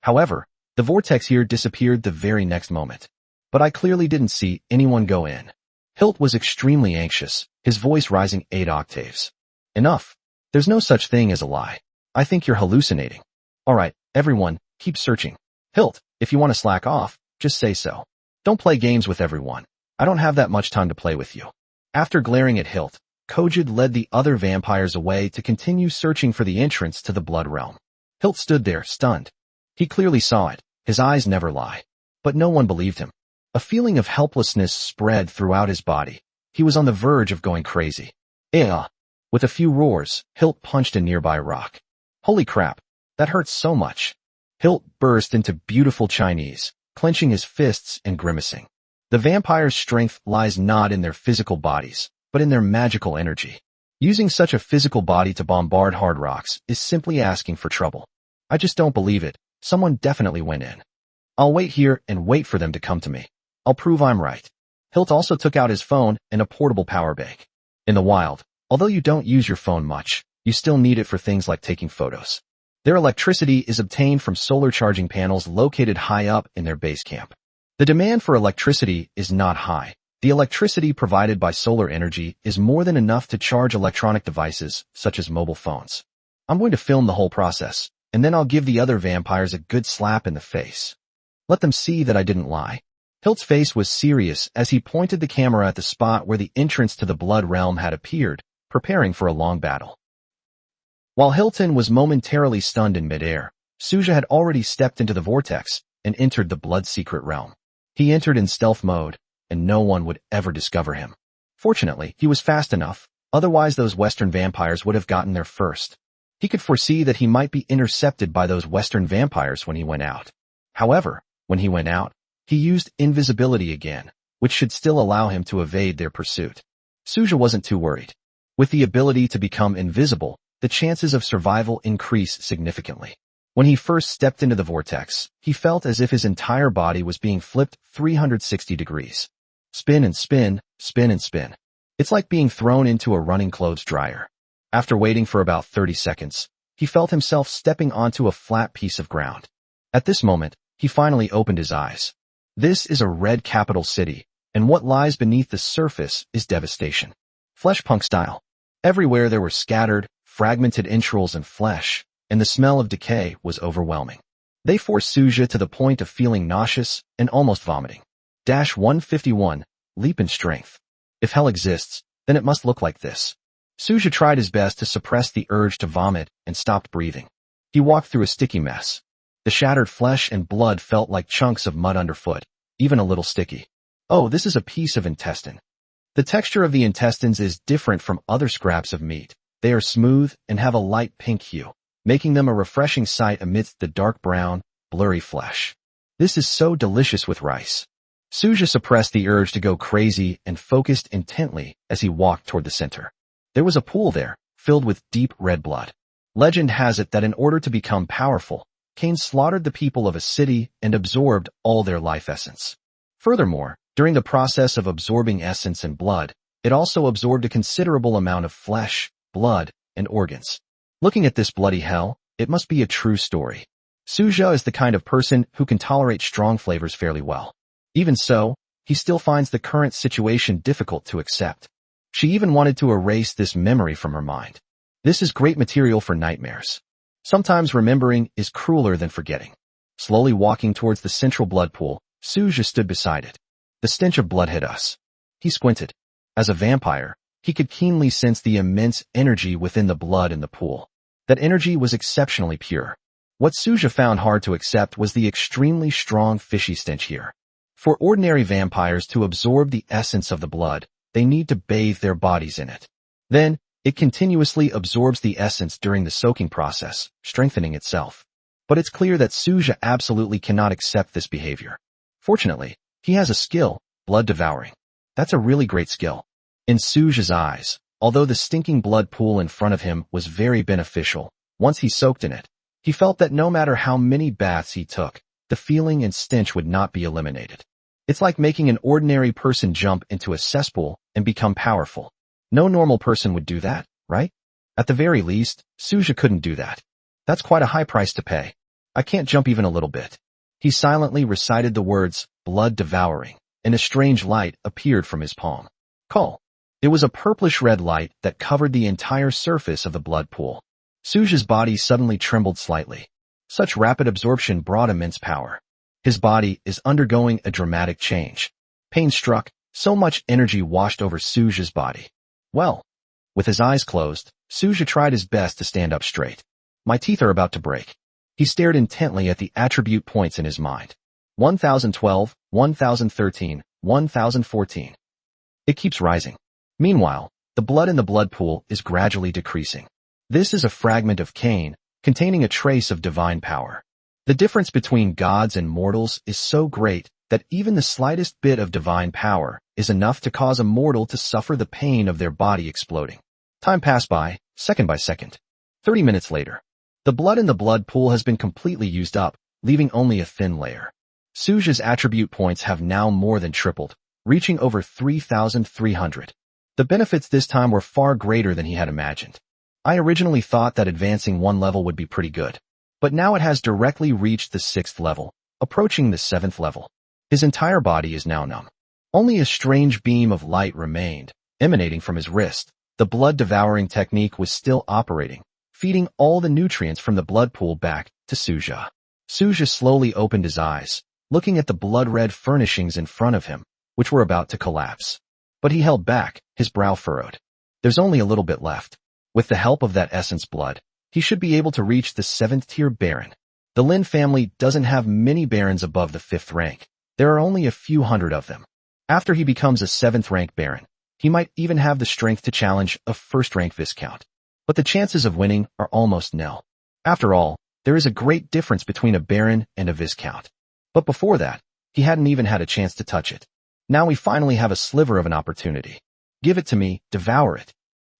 However, the vortex here disappeared the very next moment. But I clearly didn't see anyone go in. Hilt was extremely anxious, his voice rising 8 octaves. Enough. There's no such thing as a lie. I think you're hallucinating. Alright, everyone, keep searching. Hilt, if you want to slack off, just say so. Don't play games with everyone. I don't have that much time to play with you. After glaring at Hilt, Kojit led the other vampires away to continue searching for the entrance to the Blood Realm. Hilt stood there, stunned. He clearly saw it. His eyes never lie. But no one believed him. A feeling of helplessness spread throughout his body. He was on the verge of going crazy. With a few roars, Hilt punched a nearby rock. Holy crap, that hurts so much. Hilt burst into beautiful Chinese, clenching his fists and grimacing. The vampire's strength lies not in their physical bodies, but in their magical energy. Using such a physical body to bombard hard rocks is simply asking for trouble. I just don't believe it. Someone definitely went in. I'll wait here and wait for them to come to me. I'll prove I'm right. Hilt also took out his phone and a portable power bank. In the wild, although you don't use your phone much, you still need it for things like taking photos. Their electricity is obtained from solar charging panels located high up in their base camp. The demand for electricity is not high. The electricity provided by solar energy is more than enough to charge electronic devices, such as mobile phones. I'm going to film the whole process, and then I'll give the other vampires a good slap in the face. Let them see that I didn't lie. Hilt's face was serious as he pointed the camera at the spot where the entrance to the Blood Realm had appeared, preparing for a long battle. While Hilton was momentarily stunned in midair, Suja had already stepped into the vortex and entered the Blood Secret Realm. He entered in stealth mode, and no one would ever discover him. Fortunately, he was fast enough, otherwise those Western vampires would have gotten there first. He could foresee that he might be intercepted by those Western vampires when he went out. However, when he went out, he used invisibility again, which should still allow him to evade their pursuit. Suja wasn't too worried. With the ability to become invisible, the chances of survival increase significantly. When he first stepped into the vortex, he felt as if his entire body was being flipped 360 degrees. Spin and spin, spin and spin. It's like being thrown into a running clothes dryer. After waiting for about 30 seconds, he felt himself stepping onto a flat piece of ground. At this moment, he finally opened his eyes. This is a red capital city, and what lies beneath the surface is devastation. Fleshpunk style. Everywhere there were scattered, fragmented entrails and flesh, and the smell of decay was overwhelming. They forced Suja to the point of feeling nauseous and almost vomiting. 151, leap in strength. If hell exists, then it must look like this. Suja tried his best to suppress the urge to vomit and stopped breathing. He walked through a sticky mess. The shattered flesh and blood felt like chunks of mud underfoot, even a little sticky. Oh, this is a piece of intestine. The texture of the intestines is different from other scraps of meat. They are smooth and have a light pink hue, making them a refreshing sight amidst the dark brown, blurry flesh. This is so delicious with rice. Suja suppressed the urge to go crazy and focused intently as he walked toward the center. There was a pool there, filled with deep red blood. Legend has it that in order to become powerful, Cain slaughtered the people of a city and absorbed all their life essence. Furthermore, during the process of absorbing essence and blood, it also absorbed a considerable amount of flesh, blood, and organs. Looking at this bloody hell, it must be a true story. Suja is the kind of person who can tolerate strong flavors fairly well. Even so, he still finds the current situation difficult to accept. She even wanted to erase this memory from her mind. This is great material for nightmares. Sometimes remembering is crueler than forgetting. Slowly walking towards the central blood pool, Suja stood beside it. The stench of blood hit us. He squinted. As a vampire, he could keenly sense the immense energy within the blood in the pool. That energy was exceptionally pure. What Suja found hard to accept was the extremely strong fishy stench here. For ordinary vampires to absorb the essence of the blood, they need to bathe their bodies in it. Then, it continuously absorbs the essence during the soaking process, strengthening itself. But it's clear that Suja absolutely cannot accept this behavior. Fortunately, he has a skill, blood devouring. That's a really great skill. In Suja's eyes, Although the stinking blood pool in front of him was very beneficial, once he soaked in it, he felt that no matter how many baths he took, the feeling and stench would not be eliminated. It's like making an ordinary person jump into a cesspool and become powerful. No normal person would do that, right? At the very least, Suja couldn't do that. That's quite a high price to pay. I can't jump even a little bit. He silently recited the words, blood devouring, and a strange light appeared from his palm. Cull. It was a purplish-red light that covered the entire surface of the blood pool. Suja's body suddenly trembled slightly. Such rapid absorption brought immense power. His body is undergoing a dramatic change. Pain struck, so much energy washed over Suja's body. Well, with his eyes closed, Suja tried his best to stand up straight. My teeth are about to break. He stared intently at the attribute points in his mind. 1012, 1013, 1014. It keeps rising. Meanwhile, the blood in the blood pool is gradually decreasing. This is a fragment of Cain, containing a trace of divine power. The difference between gods and mortals is so great that even the slightest bit of divine power is enough to cause a mortal to suffer the pain of their body exploding. Time passed by second. 30 minutes later. The blood in the blood pool has been completely used up, leaving only a thin layer. Suja's attribute points have now more than tripled, reaching over 3,300. The benefits this time were far greater than he had imagined. I originally thought that advancing one level would be pretty good, but now it has directly reached the 6th level, approaching the 7th level. His entire body is now numb. Only a strange beam of light remained, emanating from his wrist. The blood-devouring technique was still operating, feeding all the nutrients from the blood pool back to Suja. Suja slowly opened his eyes, looking at the blood-red furnishings in front of him, which were about to collapse. But he held back, his brow furrowed. There's only a little bit left. With the help of that essence blood, he should be able to reach the 7th-tier Baron. The Lin family doesn't have many Barons above the 5th rank. There are only a few hundred of them. After he becomes a 7th-rank Baron, he might even have the strength to challenge a 1st-rank Viscount. But the chances of winning are almost nil. After all, there is a great difference between a Baron and a Viscount. But before that, he hadn't even had a chance to touch it. Now we finally have a sliver of an opportunity. Give it to me, devour it.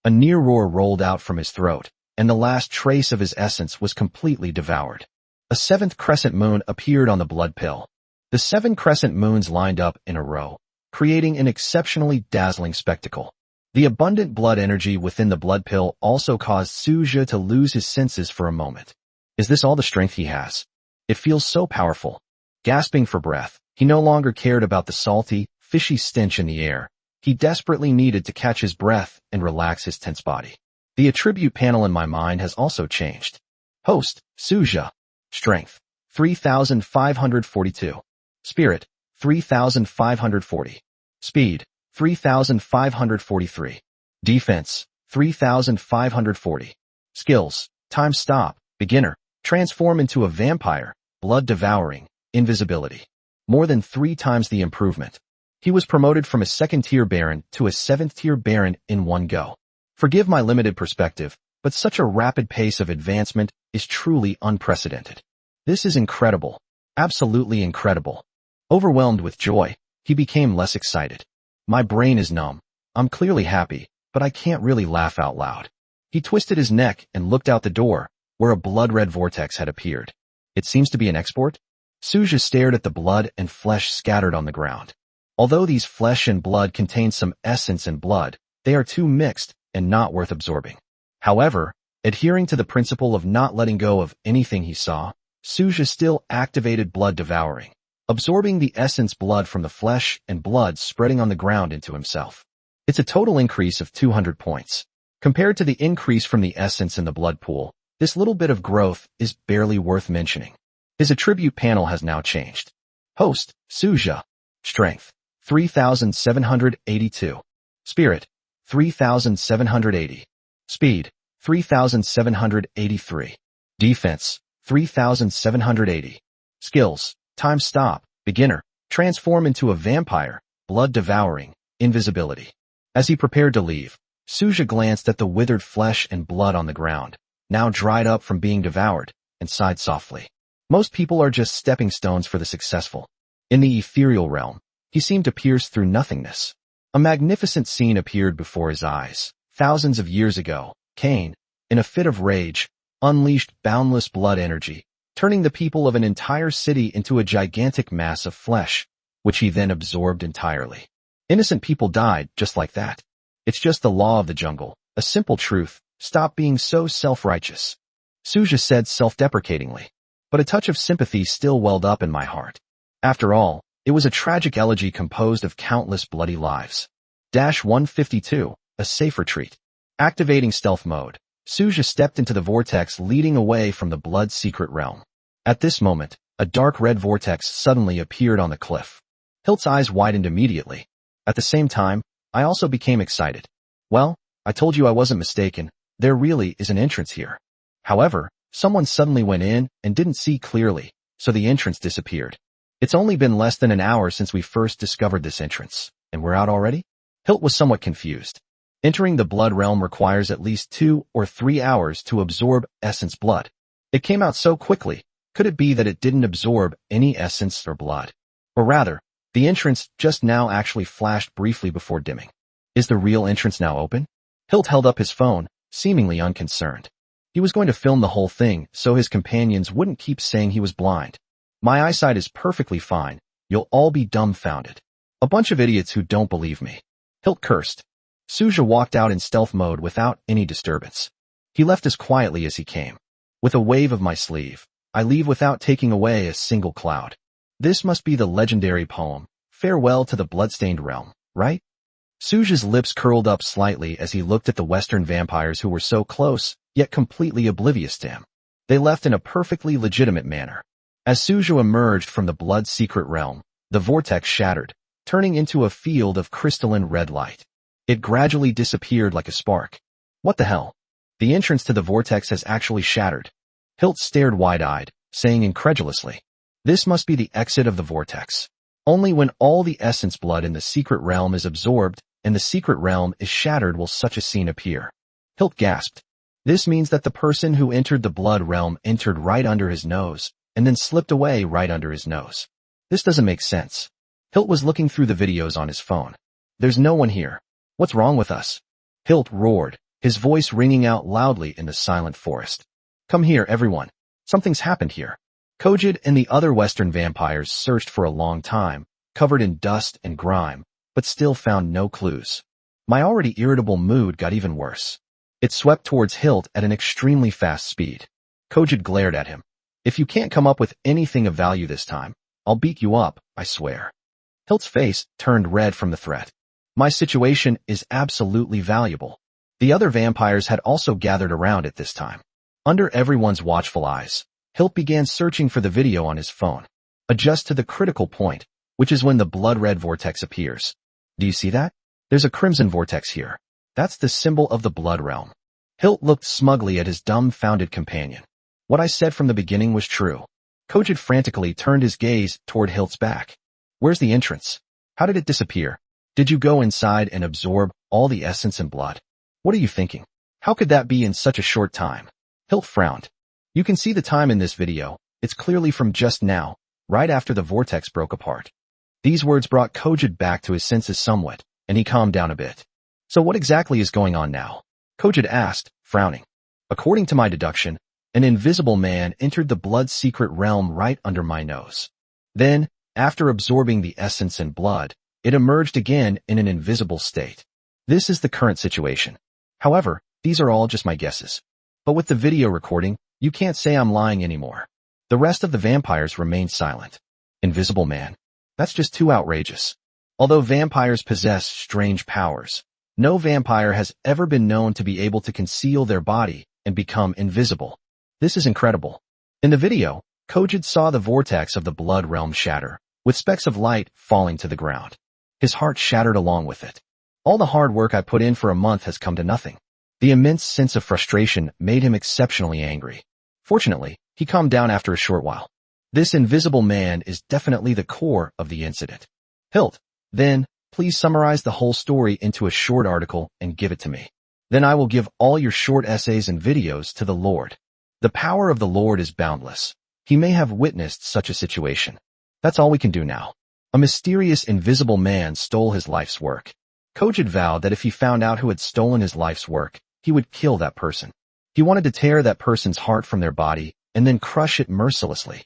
A near roar rolled out from his throat, and the last trace of his essence was completely devoured. A 7th crescent moon appeared on the blood pill. The 7 crescent moons lined up in a row, creating an exceptionally dazzling spectacle. The abundant blood energy within the blood pill also caused Suja to lose his senses for a moment. Is this all the strength he has? It feels so powerful. Gasping for breath, he no longer cared about the salty, fishy stench in the air. He desperately needed to catch his breath and relax his tense body. The attribute panel in my mind has also changed. Host, Suja. Strength, 3,542. Spirit, 3,540. Speed, 3,543. Defense, 3,540. Skills, time stop, beginner, transform into a vampire, blood devouring, invisibility. More than 3 times the improvement. He was promoted from a 2nd-tier Baron to a 7th-tier Baron in one go. Forgive my limited perspective, but such a rapid pace of advancement is truly unprecedented. This is incredible. Absolutely incredible. Overwhelmed with joy, he became less excited. My brain is numb. I'm clearly happy, but I can't really laugh out loud. He twisted his neck and looked out the door, where a blood-red vortex had appeared. It seems to be an export? Suja stared at the blood and flesh scattered on the ground. Although these flesh and blood contain some essence and blood, they are too mixed and not worth absorbing. However, adhering to the principle of not letting go of anything he saw, Suja still activated blood devouring, absorbing the essence blood from the flesh and blood spreading on the ground into himself. It's a total increase of 200 points. Compared to the increase from the essence in the blood pool, this little bit of growth is barely worth mentioning. His attribute panel has now changed. Host, Suja. Strength, 3,782. Spirit, 3,780. Speed, 3,783. Defense, 3,780. Skills, time stop, beginner, transform into a vampire, blood devouring, invisibility. As he prepared to leave, Suja glanced at the withered flesh and blood on the ground, now dried up from being devoured, and sighed softly. Most people are just stepping stones for the successful. In the ethereal realm, he seemed to pierce through nothingness. A magnificent scene appeared before his eyes, Thousands of years ago, Cain, in a fit of rage, unleashed boundless blood energy, turning the people of an entire city into a gigantic mass of flesh, which he then absorbed entirely. Innocent people died just like that. It's just the law of the jungle, a simple truth. Stop being so self-righteous, Suja said self-deprecatingly. But a touch of sympathy still welled up in my heart. After all, it was a tragic elegy composed of countless bloody lives. 152, a safe retreat. Activating stealth mode, Suja stepped into the vortex leading away from the blood secret realm. At this moment, a dark red vortex suddenly appeared on the cliff. Hilt's eyes widened immediately. At the same time, I also became excited. Well, I told you I wasn't mistaken. There really is an entrance here. However, someone suddenly went in and didn't see clearly, so the entrance disappeared. It's only been less than an hour since we first discovered this entrance, and we're out already? Hilt was somewhat confused. Entering the blood realm requires at least 2 or 3 hours to absorb essence blood. It came out so quickly. Could it be that it didn't absorb any essence or blood? Or rather, the entrance just now actually flashed briefly before dimming. Is the real entrance now open? Hilt held up his phone, seemingly unconcerned. He was going to film the whole thing so his companions wouldn't keep saying he was blind. My eyesight is perfectly fine. You'll all be dumbfounded. A bunch of idiots who don't believe me. Hilt cursed. Suja walked out in stealth mode without any disturbance. He left as quietly as he came. With a wave of my sleeve, I leave without taking away a single cloud. This must be the legendary poem, Farewell to the Bloodstained Realm, right? Suja's lips curled up slightly as he looked at the Western vampires who were so close, yet completely oblivious to him. They left in a perfectly legitimate manner. As Suja emerged from the blood secret realm, the vortex shattered, turning into a field of crystalline red light. It gradually disappeared like a spark. What the hell? The entrance to the vortex has actually shattered. Hilt stared wide-eyed, saying incredulously, "This must be the exit of the vortex. Only when all the essence blood in the secret realm is absorbed and the secret realm is shattered will such a scene appear." Hilt gasped. This means that the person who entered the blood realm entered right under his nose, and then slipped away right under his nose. This doesn't make sense. Hilt was looking through the videos on his phone. There's no one here. What's wrong with us? Hilt roared, his voice ringing out loudly in the silent forest. Come here, everyone. Something's happened here. Kojid and the other Western vampires searched for a long time, covered in dust and grime, but still found no clues. My already irritable mood got even worse. It swept towards Hilt at an extremely fast speed. Kojid glared at him. If you can't come up with anything of value this time, I'll beat you up, I swear. Hilt's face turned red from the threat. My situation is absolutely valuable. The other vampires had also gathered around at this time. Under everyone's watchful eyes, Hilt began searching for the video on his phone. Adjust to the critical point, which is when the blood-red vortex appears. Do you see that? There's a crimson vortex here. That's the symbol of the blood realm. Hilt looked smugly at his dumbfounded companion. What I said from the beginning was true. Kojid frantically turned his gaze toward Hilt's back. Where's the entrance? How did it disappear? Did you go inside and absorb all the essence and blood? What are you thinking? How could that be in such a short time? Hilt frowned. You can see the time in this video. It's clearly from just now, right after the vortex broke apart. These words brought Kojid back to his senses somewhat, and he calmed down a bit. So what exactly is going on now? Kojid asked, frowning. According to my deduction, an invisible man entered the blood secret realm right under my nose. Then, after absorbing the essence and blood, it emerged again in an invisible state. This is the current situation. However, these are all just my guesses. But with the video recording, you can't say I'm lying anymore. The rest of the vampires remained silent. Invisible man. That's just too outrageous. Although vampires possess strange powers, no vampire has ever been known to be able to conceal their body and become invisible. This is incredible. In the video, Kojid saw the vortex of the blood realm shatter, with specks of light falling to the ground. His heart shattered along with it. All the hard work I put in for a month has come to nothing. The immense sense of frustration made him exceptionally angry. Fortunately, he calmed down after a short while. This invisible man is definitely the core of the incident. Hilt, then, please summarize the whole story into a short article and give it to me. Then I will give all your short essays and videos to the Lord. The power of the Lord is boundless. He may have witnessed such a situation. That's all we can do now. A mysterious invisible man stole his life's work. Kojid vowed that if he found out who had stolen his life's work, he would kill that person. He wanted to tear that person's heart from their body and then crush it mercilessly.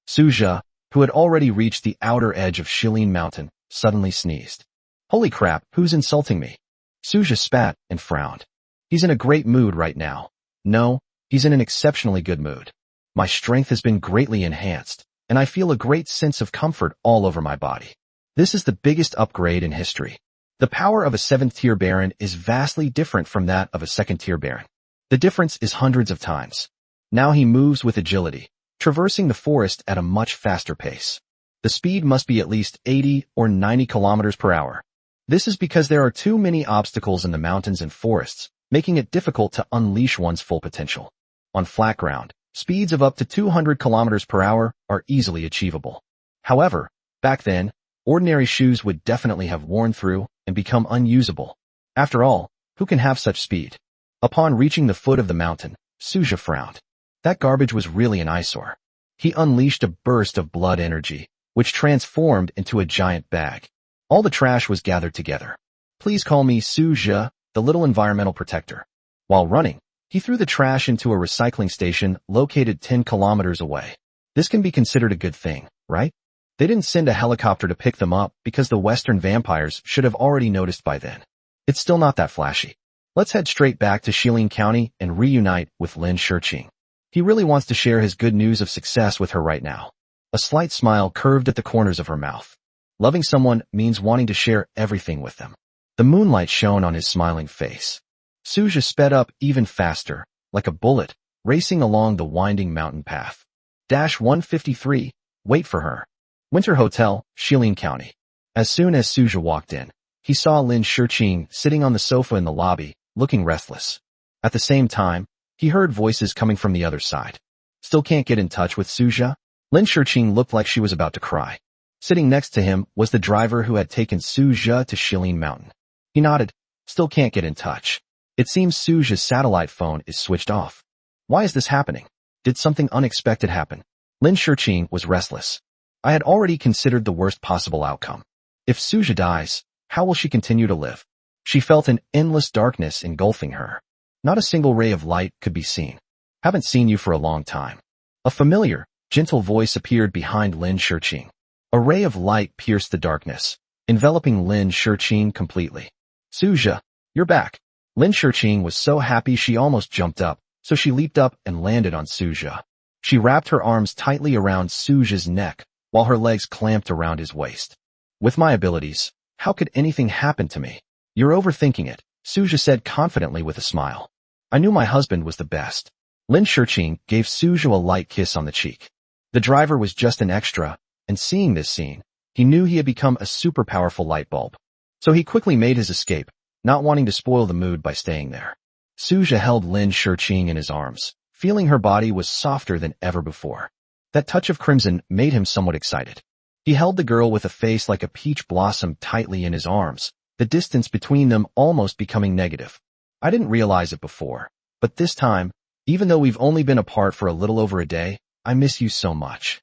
Suja, who had already reached the outer edge of Shilin Mountain, suddenly sneezed. Holy crap, who's insulting me? Suja spat and frowned. He's in a great mood right now. No, he's in an exceptionally good mood. My strength has been greatly enhanced, and I feel a great sense of comfort all over my body. This is the biggest upgrade in history. The power of a 7th-tier Baron is vastly different from that of a 2nd-tier Baron. The difference is hundreds of times. Now he moves with agility, traversing the forest at a much faster pace. The speed must be at least 80 or 90 kilometers per hour. This is because there are too many obstacles in the mountains and forests, making it difficult to unleash one's full potential. On flat ground, speeds of up to 200 kilometers per hour are easily achievable. However, back then, ordinary shoes would definitely have worn through and become unusable. After all, who can have such speed? Upon reaching the foot of the mountain, Suja frowned. That garbage was really an eyesore. He unleashed a burst of blood energy, which transformed into a giant bag. All the trash was gathered together. Please call me Suja, the little environmental protector. While running, he threw the trash into a recycling station located 10 kilometers away. This can be considered a good thing, right? They didn't send a helicopter to pick them up because the Western vampires should have already noticed by then. It's still not that flashy. Let's head straight back to Shilin County and reunite with Lin Shiqing. He really wants to share his good news of success with her right now. A slight smile curved at the corners of her mouth. Loving someone means wanting to share everything with them. The moonlight shone on his smiling face. Suja sped up even faster, like a bullet, racing along the winding mountain path. Dash 153, wait for her. Winter Hotel, Shilin County. As soon as Suja walked in, he saw Lin Shiqing sitting on the sofa in the lobby, looking restless. At the same time, he heard voices coming from the other side. Still can't get in touch with Suja? Lin Shiqing looked like she was about to cry. Sitting next to him was the driver who had taken Suja to Shilin Mountain. He nodded. Still can't get in touch. It seems Suja's satellite phone is switched off. Why is this happening? Did something unexpected happen? Lin Shiqing was restless. I had already considered the worst possible outcome. If Suja dies, how will she continue to live? She felt an endless darkness engulfing her. Not a single ray of light could be seen. Haven't seen you for a long time. A familiar, gentle voice appeared behind Lin Shiqing. A ray of light pierced the darkness, enveloping Lin Shiqing completely. Suja, you're back. Lin Shiqing was so happy she almost jumped up, so she leaped up and landed on Suja. She wrapped her arms tightly around Suja's neck, while her legs clamped around his waist. With my abilities, how could anything happen to me? You're overthinking it, Suja said confidently with a smile. I knew my husband was the best. Lin Shiqing gave Suja a light kiss on the cheek. The driver was just an extra, and seeing this scene, he knew he had become a super powerful light bulb. So he quickly made his escape, not wanting to spoil the mood by staying there. Suja held Lin Shiqing in his arms, feeling her body was softer than ever before. That touch of crimson made him somewhat excited. He held the girl with a face like a peach blossom tightly in his arms, the distance between them almost becoming negative. I didn't realize it before, but this time, even though we've only been apart for a little over a day, I miss you so much.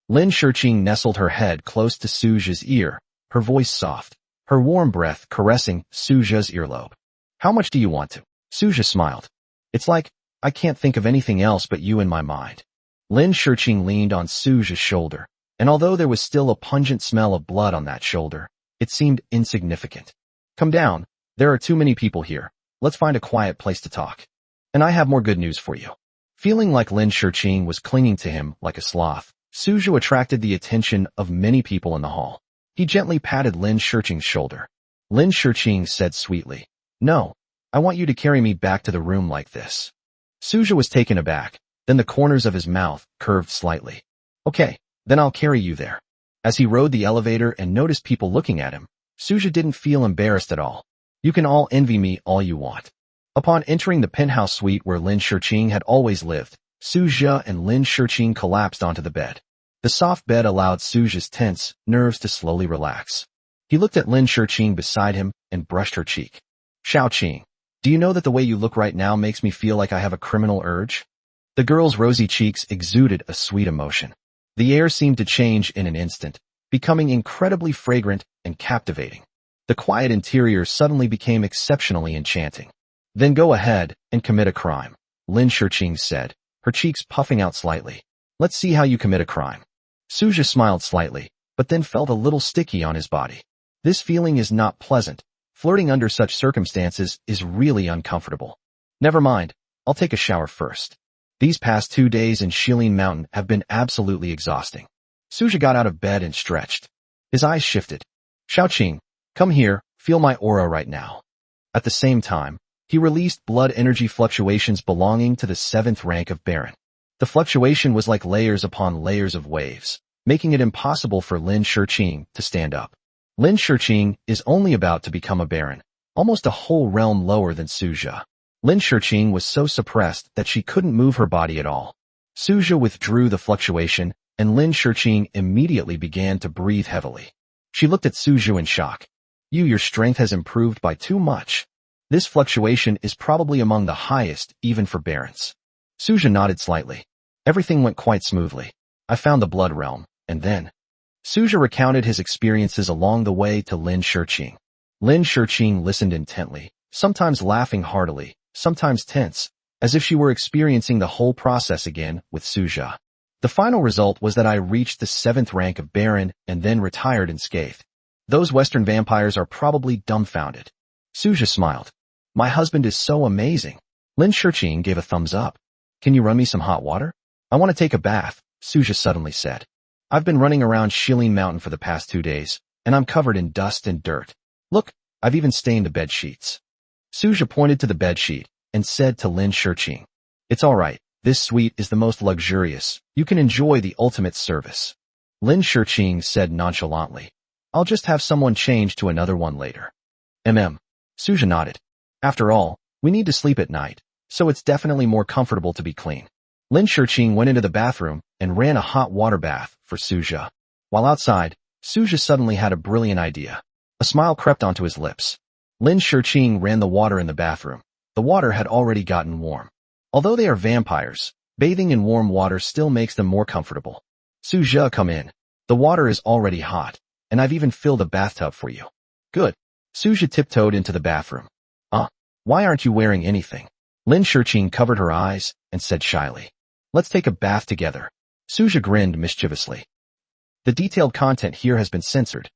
Lin Shiqing nestled her head close to Suja's ear, her voice soft, her warm breath caressing Suja's earlobe. How much do you want to? Suja smiled. It's like, I can't think of anything else but you in my mind. Lin Shiqing leaned on Suja's shoulder, and although there was still a pungent smell of blood on that shoulder, it seemed insignificant. Come down, there are too many people here. Let's find a quiet place to talk. And I have more good news for you. Feeling like Lin Shiqing was clinging to him like a sloth, Suja attracted the attention of many people in the hall. He gently patted Lin Shiqing's shoulder. Lin Shiqing said sweetly, No, I want you to carry me back to the room like this. Suja was taken aback, then the corners of his mouth curved slightly. Okay, then I'll carry you there. As he rode the elevator and noticed people looking at him, Suja didn't feel embarrassed at all. You can all envy me all you want. Upon entering the penthouse suite where Lin Shiqing had always lived, Suja and Lin Shiqing collapsed onto the bed. The soft bed allowed Suja's tense nerves to slowly relax. He looked at Lin Shiqing beside him and brushed her cheek. Xiaoqing, do you know that the way you look right now makes me feel like I have a criminal urge? The girl's rosy cheeks exuded a sweet emotion. The air seemed to change in an instant, becoming incredibly fragrant and captivating. The quiet interior suddenly became exceptionally enchanting. Then go ahead and commit a crime, Lin Shiqing said, her cheeks puffing out slightly. Let's see how you commit a crime. Suja smiled slightly, but then felt a little sticky on his body. This feeling is not pleasant. Flirting under such circumstances is really uncomfortable. Never mind, I'll take a shower first. These past 2 days in Shilin Mountain have been absolutely exhausting. Suja got out of bed and stretched. His eyes shifted. Xiaoqing, come here, feel my aura right now. At the same time, he released blood energy fluctuations belonging to the 7th rank of Baron. The fluctuation was like layers upon layers of waves, making it impossible for Lin Shiqing to stand up. Lin Shiqing is only about to become a Baron, almost a whole realm lower than Suja. Lin Shiqing was so suppressed that she couldn't move her body at all. Suja withdrew the fluctuation, and Lin Shiqing immediately began to breathe heavily. She looked at Suja in shock. Your strength has improved by too much. This fluctuation is probably among the highest, even for Barons. Suja nodded slightly. Everything went quite smoothly. I found the blood realm, and then... Suja recounted his experiences along the way to Lin Shiqing. Lin Shiqing listened intently, sometimes laughing heartily, sometimes tense, as if she were experiencing the whole process again with Suja. The final result was that I reached the 7th rank of Baron and then retired unscathed. Those Western vampires are probably dumbfounded. Suja smiled. My husband is so amazing. Lin Shiqing gave a thumbs up. Can you run me some hot water? I want to take a bath, Suja suddenly said. I've been running around Shilin Mountain for the past 2 days, and I'm covered in dust and dirt. Look, I've even stained the bed sheets. Suja pointed to the bed sheet and said to Lin Shiqing, it's all right. This suite is the most luxurious. You can enjoy the ultimate service. Lin Shiqing said nonchalantly, I'll just have someone change to another one later. Suja nodded. After all, we need to sleep at night, so it's definitely more comfortable to be clean. Lin Shiqing went into the bathroom and ran a hot water bath for Suja. While outside, Suja suddenly had a brilliant idea. A smile crept onto his lips. Lin Shiqing ran the water in the bathroom. The water had already gotten warm. Although they are vampires, bathing in warm water still makes them more comfortable. Suja, come in. The water is already hot, and I've even filled a bathtub for you. Good. Suja tiptoed into the bathroom. Why aren't you wearing anything? Lin Shiqing covered her eyes and said shyly. Let's take a bath together. Suja grinned mischievously. The detailed content here has been censored.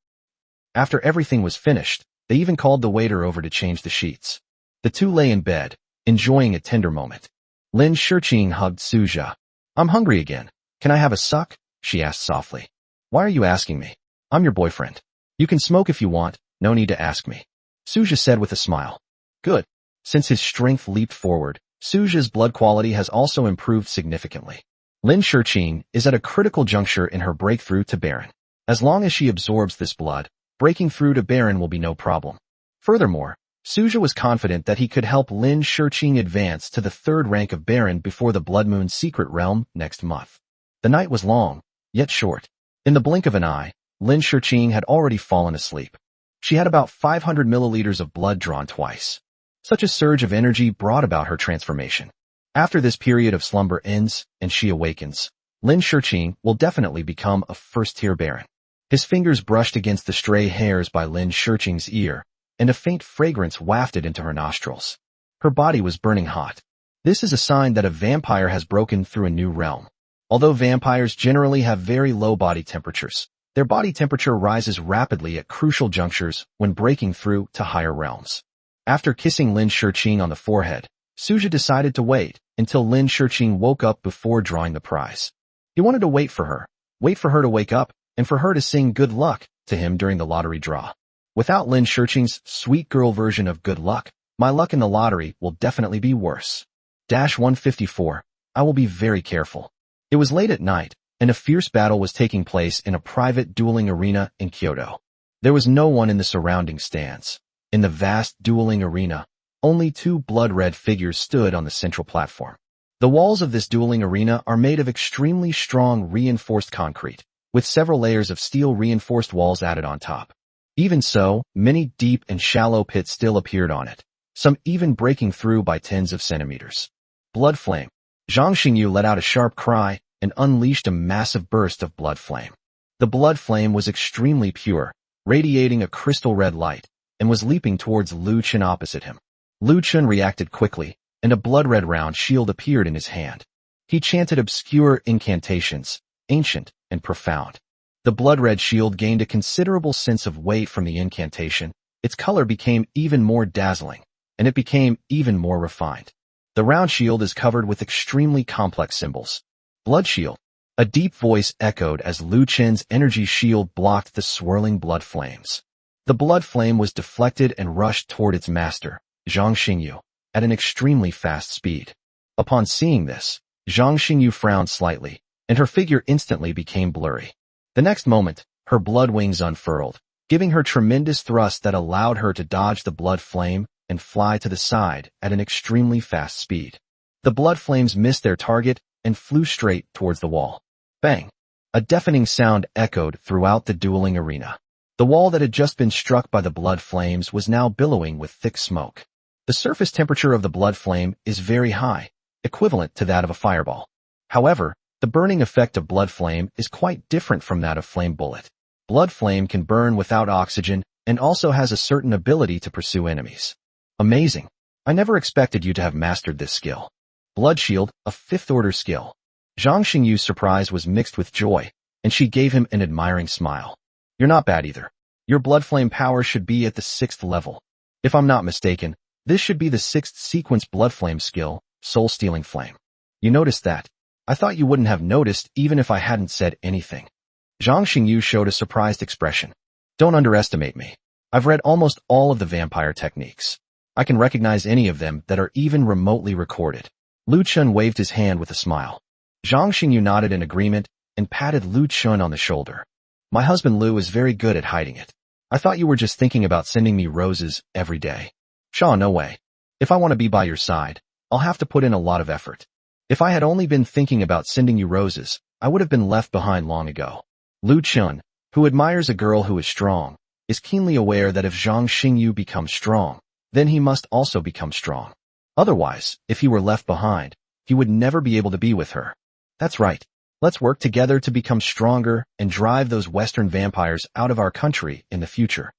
After everything was finished, they even called the waiter over to change the sheets. The two lay in bed, enjoying a tender moment. Lin Shiqing hugged Suja. I'm hungry again. Can I have a suck? She asked softly. Why are you asking me? I'm your boyfriend. You can smoke if you want, no need to ask me. Suja said with a smile. Good. Since his strength leaped forward, Suja's blood quality has also improved significantly. Lin Shiqing is at a critical juncture in her breakthrough to Baron. As long as she absorbs this blood, breaking through to Baron will be no problem. Furthermore, Suja was confident that he could help Lin Shiqing advance to the 3rd rank of Baron before the Blood Moon Secret Realm next month. The night was long, yet short. In the blink of an eye, Lin Shiqing had already fallen asleep. She had about 500 milliliters of blood drawn twice. Such a surge of energy brought about her transformation. After this period of slumber ends and she awakens, Lin Shiqing will definitely become a 1st-tier Baron. His fingers brushed against the stray hairs by Lin Shiqing's ear, and a faint fragrance wafted into her nostrils. Her body was burning hot. This is a sign that a vampire has broken through a new realm. Although vampires generally have very low body temperatures, their body temperature rises rapidly at crucial junctures when breaking through to higher realms. After kissing Lin Shiqing on the forehead, Suja decided to wait until Lin Shiqing woke up before drawing the prize. He wanted to wait for her to wake up, and for her to sing good luck to him during the lottery draw. Without Lin Shiqing's sweet girl version of good luck, my luck in the lottery will definitely be worse. 154. I will be very careful. It was late at night, and a fierce battle was taking place in a private dueling arena in Kyoto. There was no one in the surrounding stands. In the vast dueling arena, only 2 blood-red figures stood on the central platform. The walls of this dueling arena are made of extremely strong reinforced concrete, with several layers of steel-reinforced walls added on top. Even so, many deep and shallow pits still appeared on it, some even breaking through by tens of centimeters. Blood flame. Zhang Xingyu let out a sharp cry and unleashed a massive burst of blood flame. The blood flame was extremely pure, radiating a crystal red light, and was leaping towards Lu Chen opposite him. Lu Chen reacted quickly, and a blood-red round shield appeared in his hand. He chanted obscure incantations, ancient and profound. The blood-red shield gained a considerable sense of weight from the incantation. Its color became even more dazzling, and it became even more refined. The round shield is covered with extremely complex symbols. Blood shield. A deep voice echoed as Lu Chen's energy shield blocked the swirling blood flames. The blood flame was deflected and rushed toward its master, Zhang Xingyu, at an extremely fast speed. Upon seeing this, Zhang Xingyu frowned slightly, and her figure instantly became blurry. The next moment, her blood wings unfurled, giving her tremendous thrust that allowed her to dodge the blood flame and fly to the side at an extremely fast speed. The blood flames missed their target and flew straight towards the wall. Bang! A deafening sound echoed throughout the dueling arena. The wall that had just been struck by the blood flames was now billowing with thick smoke. The surface temperature of the blood flame is very high, equivalent to that of a fireball. However, the burning effect of blood flame is quite different from that of flame bullet. Blood flame can burn without oxygen and also has a certain ability to pursue enemies. Amazing. I never expected you to have mastered this skill. Blood shield, a fifth-order skill. Zhang Xingyu's surprise was mixed with joy, and she gave him an admiring smile. You're not bad either. Your blood flame power should be at the 6th level. If I'm not mistaken, this should be the 6th sequence blood flame skill, soul-stealing flame. You noticed that? I thought you wouldn't have noticed even if I hadn't said anything. Zhang Xingyu showed a surprised expression. Don't underestimate me. I've read almost all of the vampire techniques. I can recognize any of them that are even remotely recorded. Lu Chen waved his hand with a smile. Zhang Xingyu nodded in agreement and patted Lu Chen on the shoulder. My husband Lu is very good at hiding it. I thought you were just thinking about sending me roses every day. Shaw, no way. If I want to be by your side, I'll have to put in a lot of effort. If I had only been thinking about sending you roses, I would have been left behind long ago. Lu Chen, who admires a girl who is strong, is keenly aware that if Zhang Xingyu becomes strong, then he must also become strong. Otherwise, if he were left behind, he would never be able to be with her. That's right. Let's work together to become stronger and drive those Western vampires out of our country in the future.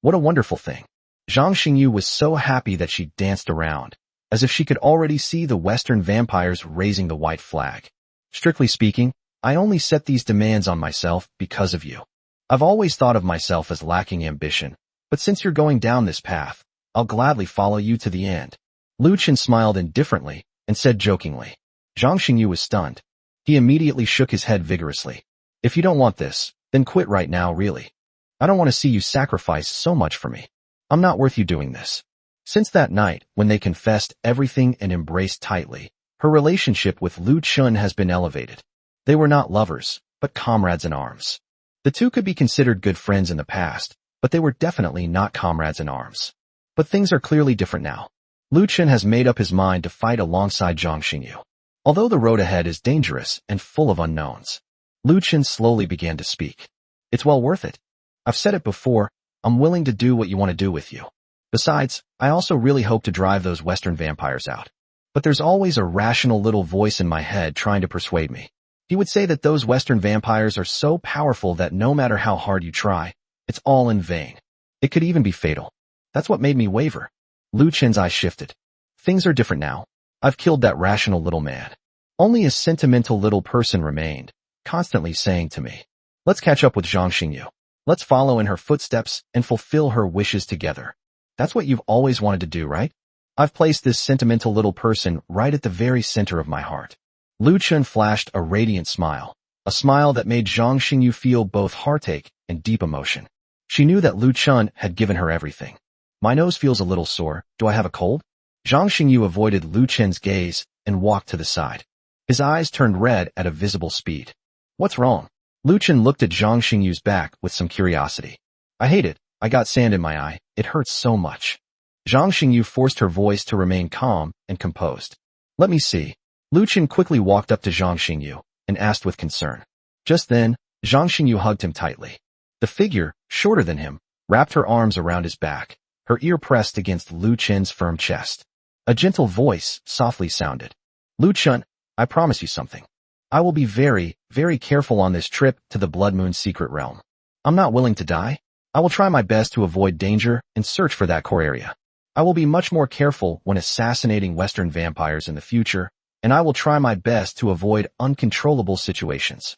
What a wonderful thing. Zhang Xingyu was so happy that she danced around, as if she could already see the Western vampires raising the white flag. Strictly speaking, I only set these demands on myself because of you. I've always thought of myself as lacking ambition, but since you're going down this path, I'll gladly follow you to the end. Lu Chen smiled indifferently and said jokingly. Zhang Xingyu was stunned. He immediately shook his head vigorously. If you don't want this, then quit right now, really. I don't want to see you sacrifice so much for me. I'm not worth you doing this. Since that night, when they confessed everything and embraced tightly, her relationship with Lu Chen has been elevated. They were not lovers, but comrades in arms. The two could be considered good friends in the past, but they were definitely not comrades in arms. But things are clearly different now. Lu Chen has made up his mind to fight alongside Zhang Xingyu. Although the road ahead is dangerous and full of unknowns, Lu Chen slowly began to speak. It's well worth it. I've said it before, I'm willing to do what you want to do with you. Besides, I also really hope to drive those Western vampires out. But there's always a rational little voice in my head trying to persuade me. He would say that those Western vampires are so powerful that no matter how hard you try, it's all in vain. It could even be fatal. That's what made me waver. Lu Chen's eyes shifted. Things are different now. I've killed that rational little man. Only a sentimental little person remained, constantly saying to me, let's catch up with Zhang Xingyu. Let's follow in her footsteps and fulfill her wishes together. That's what you've always wanted to do, right? I've placed this sentimental little person right at the very center of my heart. Lu Chen flashed a radiant smile, a smile that made Zhang Xingyu feel both heartache and deep emotion. She knew that Lu Chen had given her everything. My nose feels a little sore. Do I have a cold? Zhang Xingyu avoided Lu Chen's gaze and walked to the side. His eyes turned red at a visible speed. What's wrong? Lu Chen looked at Zhang Xingyu's back with some curiosity. I hate it. I got sand in my eye. It hurts so much. Zhang Xingyu forced her voice to remain calm and composed. Let me see. Lu Chen quickly walked up to Zhang Xingyu and asked with concern. Just then, Zhang Xingyu hugged him tightly. The figure, shorter than him, wrapped her arms around his back, her ear pressed against Lu Chen's firm chest. A gentle voice softly sounded. Lu Chen, I promise you something. I will be very, very careful on this trip to the Blood Moon secret realm. I'm not willing to die. I will try my best to avoid danger and search for that core area. I will be much more careful when assassinating Western vampires in the future, and I will try my best to avoid uncontrollable situations.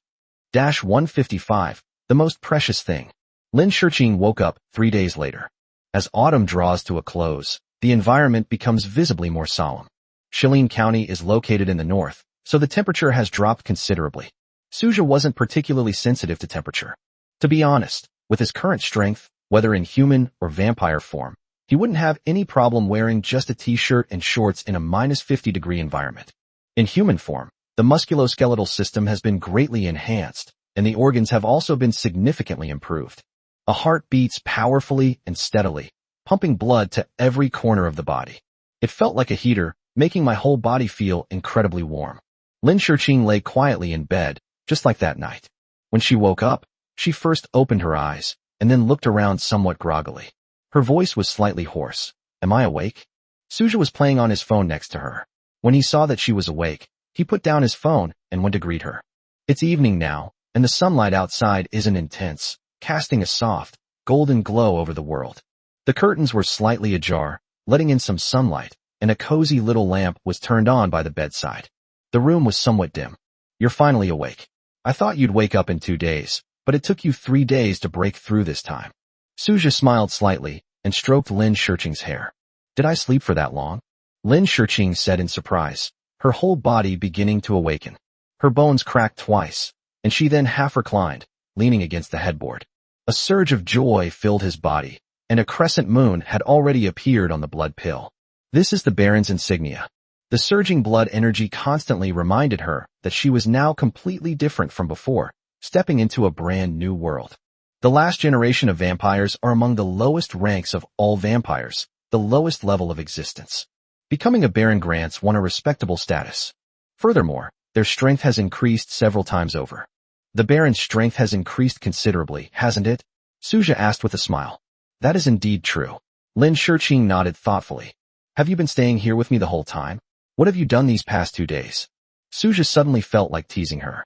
155. The most precious thing. Lin Shiqing woke up 3 days later. As autumn draws to a close, the environment becomes visibly more solemn. Shilin County is located in the north, so the temperature has dropped considerably. Suja wasn't particularly sensitive to temperature. To be honest, with his current strength, whether in human or vampire form, he wouldn't have any problem wearing just a t-shirt and shorts in a -50-degree environment. In human form, the musculoskeletal system has been greatly enhanced, and the organs have also been significantly improved. A heart beats powerfully and steadily, pumping blood to every corner of the body. It felt like a heater, making my whole body feel incredibly warm. Lin Shiqing lay quietly in bed, just like that night. When she woke up, she first opened her eyes, and then looked around somewhat groggily. Her voice was slightly hoarse. Am I awake? Suja was playing on his phone next to her. When he saw that she was awake, he put down his phone and went to greet her. It's evening now, and the sunlight outside isn't intense, casting a soft, golden glow over the world. The curtains were slightly ajar, letting in some sunlight, and a cozy little lamp was turned on by the bedside. The room was somewhat dim. You're finally awake. I thought you'd wake up in 2 days, but it took you 3 days to break through this time. Suja smiled slightly and stroked Lin Shiqing's hair. Did I sleep for that long? Lin Shiqing said in surprise, her whole body beginning to awaken. Her bones cracked twice, and she then half reclined, leaning against the headboard. A surge of joy filled his body, and a crescent moon had already appeared on the blood pill. This is the Baron's insignia. The surging blood energy constantly reminded her that she was now completely different from before, stepping into a brand new world. The last generation of vampires are among the lowest ranks of all vampires, the lowest level of existence. Becoming a Baron grants one a respectable status. Furthermore, their strength has increased several times over. The Baron's strength has increased considerably, hasn't it? Suja asked with a smile. That is indeed true. Lin Shiqing nodded thoughtfully. Have you been staying here with me the whole time? What have you done these past 2 days? Suja suddenly felt like teasing her.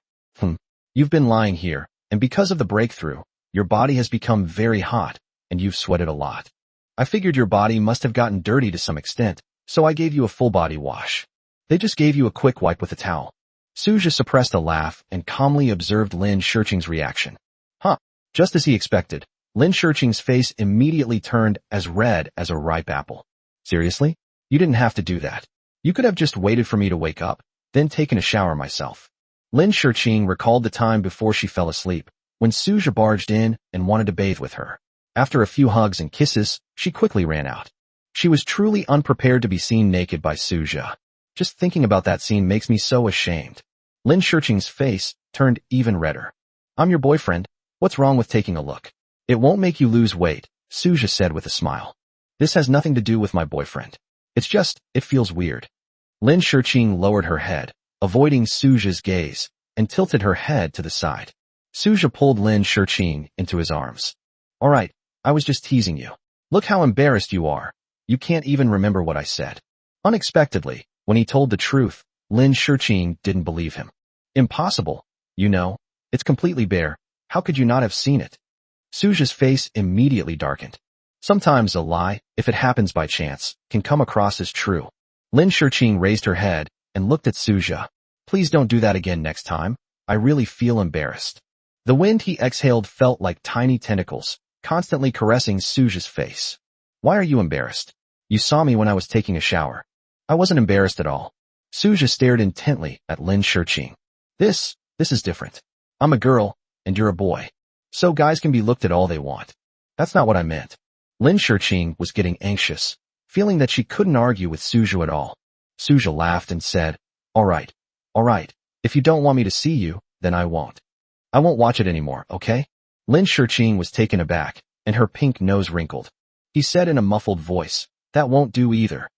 You've been lying here, and because of the breakthrough, your body has become very hot, and you've sweated a lot. I figured your body must have gotten dirty to some extent, so I gave you a full body wash. They just gave you a quick wipe with a towel. Suja suppressed a laugh and calmly observed Lin Shiqing's reaction. Just as he expected, Lin Shiqing's face immediately turned as red as a ripe apple. Seriously? You didn't have to do that. You could have just waited for me to wake up, then taken a shower myself. Lin Shiqing recalled the time before she fell asleep, when Suja barged in and wanted to bathe with her. After a few hugs and kisses, she quickly ran out. She was truly unprepared to be seen naked by Suja. Just thinking about that scene makes me so ashamed. Lin Shiqing's face turned even redder. I'm your boyfriend. What's wrong with taking a look? It won't make you lose weight, Suja said with a smile. This has nothing to do with my boyfriend. It's just, it feels weird. Lin Shiqing lowered her head, avoiding Suja's gaze, and tilted her head to the side. Suja pulled Lin Shiqing into his arms. All right, I was just teasing you. Look how embarrassed you are. You can't even remember what I said. Unexpectedly, when he told the truth, Lin Shiqing didn't believe him. Impossible. You know, it's completely bare. How could you not have seen it? Suja's face immediately darkened. Sometimes a lie, if it happens by chance, can come across as true. Lin Shiqing raised her head and looked at Suja. Please don't do that again next time. I really feel embarrassed. The wind he exhaled felt like tiny tentacles, constantly caressing Suja's face. Why are you embarrassed? You saw me when I was taking a shower. I wasn't embarrassed at all. Suja stared intently at Lin Shiqing. This is different. I'm a girl, and you're a boy. So guys can be looked at all they want. That's not what I meant. Lin Shiqing was getting anxious, feeling that she couldn't argue with Suja at all. Suja laughed and said, all right. If you don't want me to see you, then I won't. I won't watch it anymore, okay? Lin Shiqing was taken aback, and her pink nose wrinkled. He said in a muffled voice, that won't do either.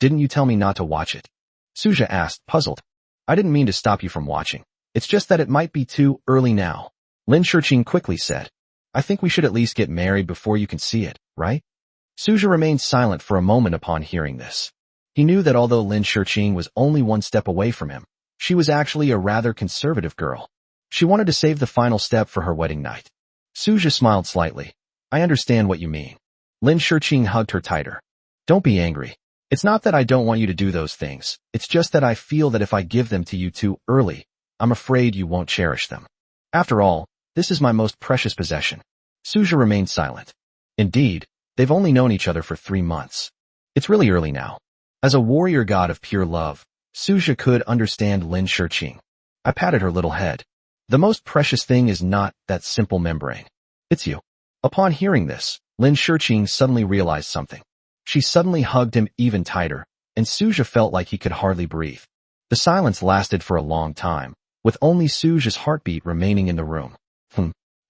Didn't you tell me not to watch it? Suja asked, puzzled. I didn't mean to stop you from watching. It's just that it might be too early now. Lin Shiqing quickly said, I think we should at least get married before you can see it, right? Suja remained silent for a moment upon hearing this. He knew that although Lin Shiqing was only one step away from him, she was actually a rather conservative girl. She wanted to save the final step for her wedding night. Suja smiled slightly, I understand what you mean. Lin Shiqing hugged her tighter. Don't be angry. It's not that I don't want you to do those things. It's just that I feel that if I give them to you too early, I'm afraid you won't cherish them. After all, this is my most precious possession. Suja remained silent. Indeed, they've only known each other for 3 months. It's really early now. As a warrior god of pure love, Suja could understand Lin Shiqing. I patted her little head. The most precious thing is not that simple membrane. It's you. Upon hearing this, Lin Shiqing suddenly realized something. She suddenly hugged him even tighter, and Suja felt like he could hardly breathe. The silence lasted for a long time, with only Suja's heartbeat remaining in the room.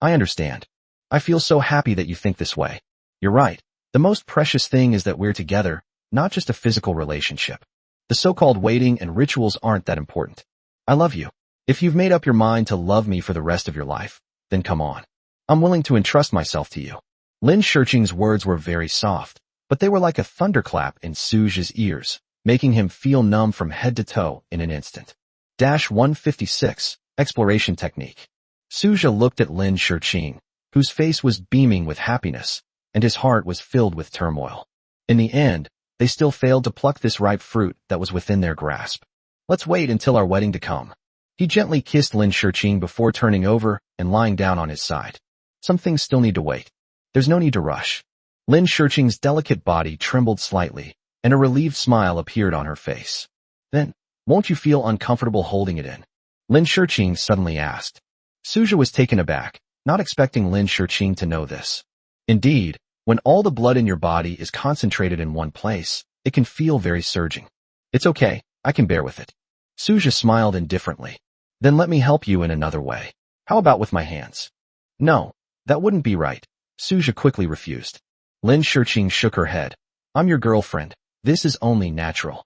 I understand. I feel so happy that you think this way. You're right. The most precious thing is that we're together, not just a physical relationship. The so-called waiting and rituals aren't that important. I love you. If you've made up your mind to love me for the rest of your life, then come on. I'm willing to entrust myself to you. Lin Shiqing's words were very soft, but they were like a thunderclap in Suja's ears, making him feel numb from head to toe in an instant. 156, Exploration Technique. Suja looked at Lin Shiqing, whose face was beaming with happiness, and his heart was filled with turmoil. In the end, they still failed to pluck this ripe fruit that was within their grasp. Let's wait until our wedding to come. He gently kissed Lin Shiqing before turning over and lying down on his side. Some things still need to wait. There's no need to rush. Lin Shiqing's delicate body trembled slightly, and a relieved smile appeared on her face. Then, won't you feel uncomfortable holding it in? Lin Shiqing suddenly asked. Suja was taken aback, not expecting Lin Shiqing to know this. Indeed, when all the blood in your body is concentrated in one place, it can feel very surging. It's okay, I can bear with it. Suja smiled indifferently. Then let me help you in another way. How about with my hands? No, that wouldn't be right. Suja quickly refused. Lin Shiqing shook her head. I'm your girlfriend. This is only natural.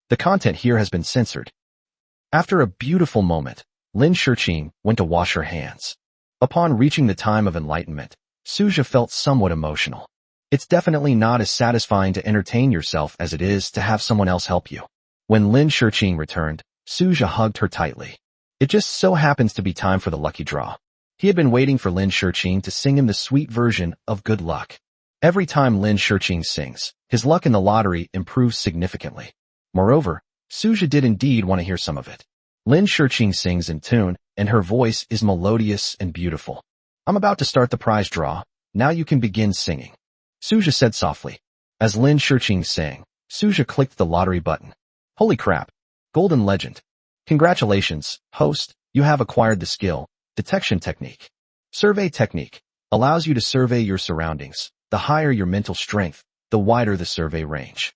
The content here has been censored. After a beautiful moment, Lin Shiqing went to wash her hands. Upon reaching the time of enlightenment, Suja felt somewhat emotional. It's definitely not as satisfying to entertain yourself as it is to have someone else help you. When Lin Shiqing returned, Suja hugged her tightly. It just so happens to be time for the lucky draw. He had been waiting for Lin Shiqing to sing him the sweet version of good luck. Every time Lin Shiqing sings, his luck in the lottery improves significantly. Moreover, Suja did indeed want to hear some of it. Lin Shiqing sings in tune, and her voice is melodious and beautiful. I'm about to start the prize draw. Now you can begin singing. Suja said softly. As Lin Shiqing sang, Suja clicked the lottery button. Holy crap. Golden legend. Congratulations, host, you have acquired the skill, Detection Technique. Survey Technique allows you to survey your surroundings. The higher your mental strength, the wider the survey range.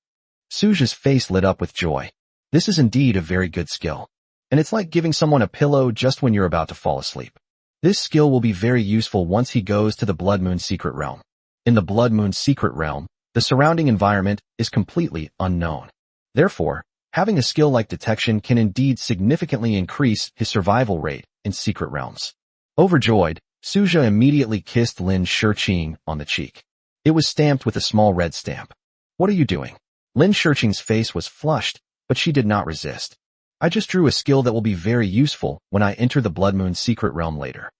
Suja's face lit up with joy. This is indeed a very good skill. And it's like giving someone a pillow just when you're about to fall asleep. This skill will be very useful once he goes to the Blood Moon Secret Realm. In the Blood Moon Secret Realm, the surrounding environment is completely unknown. Therefore, having a skill like detection can indeed significantly increase his survival rate in secret realms. Overjoyed, Suja immediately kissed Lin Shiqing on the cheek. It was stamped with a small red stamp. What are you doing? Lin Shiqing's face was flushed, but she did not resist. I just drew a skill that will be very useful when I enter the Blood Moon Secret Realm later.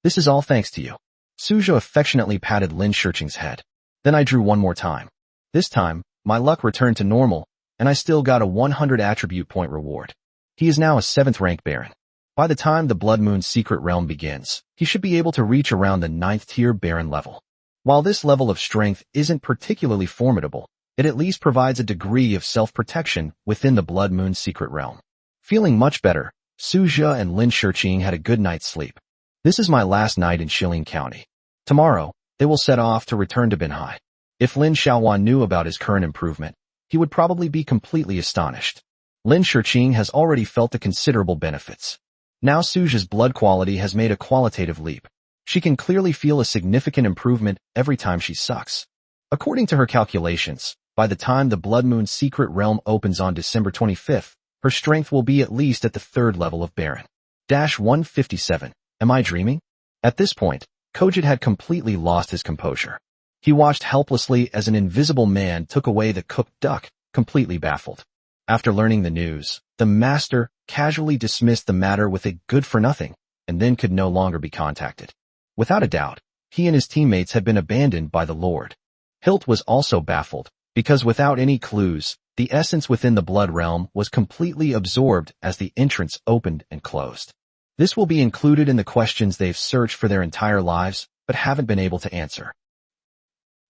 This is all thanks to you. Suja affectionately patted Lin Shiqing's head. Then I drew one more time. This time, my luck returned to normal, and I still got a 100 attribute point reward. He is now a 7th rank Baron. By the time the Blood Moon Secret Realm begins, he should be able to reach around the 9th tier Baron level. While this level of strength isn't particularly formidable, it at least provides a degree of self-protection within the Blood Moon Secret Realm. Feeling much better, Suja and Lin Shiqing had a good night's sleep. This is my last night in Shilin County. Tomorrow, they will set off to return to Binhai. If Lin Xiaowan knew about his current improvement, he would probably be completely astonished. Lin Shiqing has already felt the considerable benefits. Now Suja's blood quality has made a qualitative leap. She can clearly feel a significant improvement every time she sucks. According to her calculations, by the time the Blood Moon Secret Realm opens on December 25th, her strength will be at least at the 3rd level of Baron. 157. Am I dreaming? At this point, Kojit had completely lost his composure. He watched helplessly as an invisible man took away the cooked duck, completely baffled. After learning the news, the master casually dismissed the matter with a good for nothing, and then could no longer be contacted. Without a doubt, he and his teammates had been abandoned by the Lord. Hilt was also baffled, because without any clues, the essence within the blood realm was completely absorbed as the entrance opened and closed. This will be included in the questions they've searched for their entire lives, but haven't been able to answer.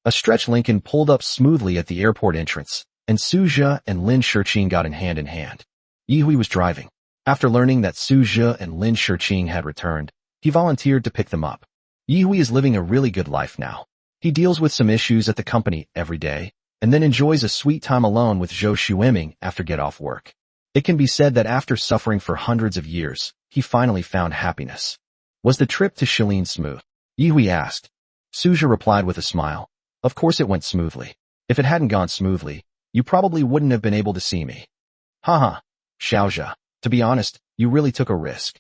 A stretch Lincoln pulled up smoothly at the airport entrance, and Suja and Lin Shiqing got in hand. Yihui was driving. After learning that Suja and Lin Shiqing had returned, he volunteered to pick them up. Yihui is living a really good life now. He deals with some issues at the company every day, and then enjoys a sweet time alone with Zhou Shueming after get off work. It can be said that after suffering for hundreds of years, he finally found happiness. Was the trip to Shilin smooth? Yihui asked. Suja replied with a smile. Of course it went smoothly. If it hadn't gone smoothly, you probably wouldn't have been able to see me. Haha, Xiaozha, to be honest, you really took a risk.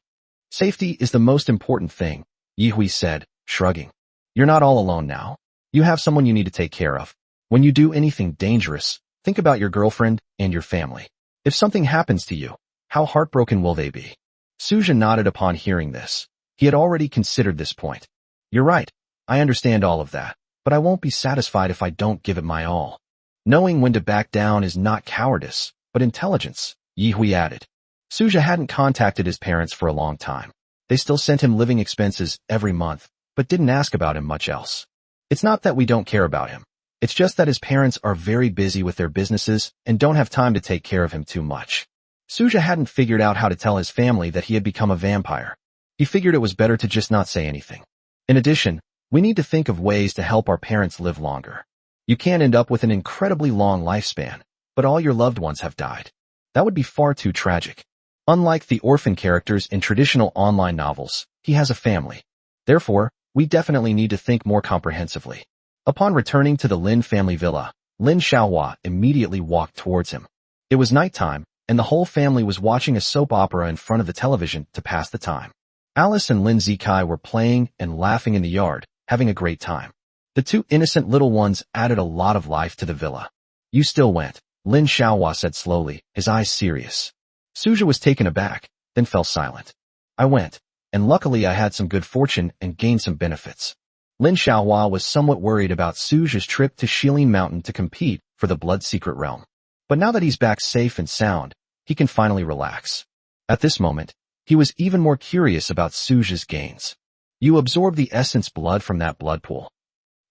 Safety is the most important thing, Yihui said, shrugging. You're not all alone now. You have someone you need to take care of. When you do anything dangerous, think about your girlfriend and your family. If something happens to you, how heartbroken will they be? Suja nodded upon hearing this. He had already considered this point. You're right. I understand all of that, but I won't be satisfied if I don't give it my all. Knowing when to back down is not cowardice, but intelligence, Yihui added. Suja hadn't contacted his parents for a long time. They still sent him living expenses every month, but didn't ask about him much else. It's not that we don't care about him. It's just that his parents are very busy with their businesses and don't have time to take care of him too much. Suja hadn't figured out how to tell his family that he had become a vampire. He figured it was better to just not say anything. In addition, we need to think of ways to help our parents live longer. You can't end up with an incredibly long lifespan, but all your loved ones have died. That would be far too tragic. Unlike the orphan characters in traditional online novels, he has a family. Therefore, we definitely need to think more comprehensively. Upon returning to the Lin family villa, Lin Xiaohua immediately walked towards him. It was nighttime, and the whole family was watching a soap opera in front of the television to pass the time. Alice and Lin Zikai were playing and laughing in the yard, having a great time. The two innocent little ones added a lot of life to the villa. You still went, Lin Xiaohua said slowly, his eyes serious. Suja was taken aback, then fell silent. I went, and luckily I had some good fortune and gained some benefits. Lin Xiaohua was somewhat worried about Suja's trip to Shilin Mountain to compete for the Blood Secret Realm. But now that he's back safe and sound, he can finally relax. At this moment, he was even more curious about Suja's gains. You absorbed the essence blood from that blood pool?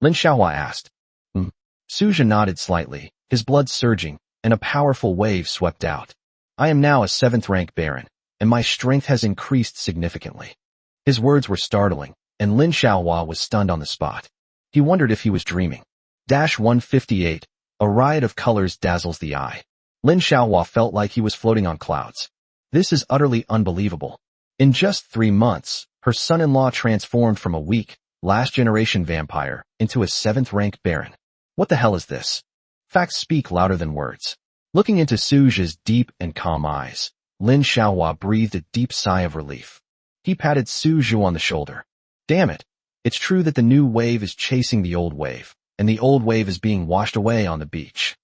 Lin Xiaohua asked. Suja nodded slightly, his blood surging, and a powerful wave swept out. I am now a 7th rank baron, and my strength has increased significantly. His words were startling, and Lin Xiaohua was stunned on the spot. He wondered if he was dreaming. 158. A riot of colors dazzles the eye. Lin Xiaohua felt like he was floating on clouds. This is utterly unbelievable. In just 3 months, her son-in-law transformed from a weak, last-generation vampire into a 7th rank baron. What the hell is this? Facts speak louder than words. Looking into Suja's deep and calm eyes, Lin Xiaohua breathed a deep sigh of relief. He patted Suju on the shoulder. Damn it. It's true that the new wave is chasing the old wave, and the old wave is being washed away on the beach.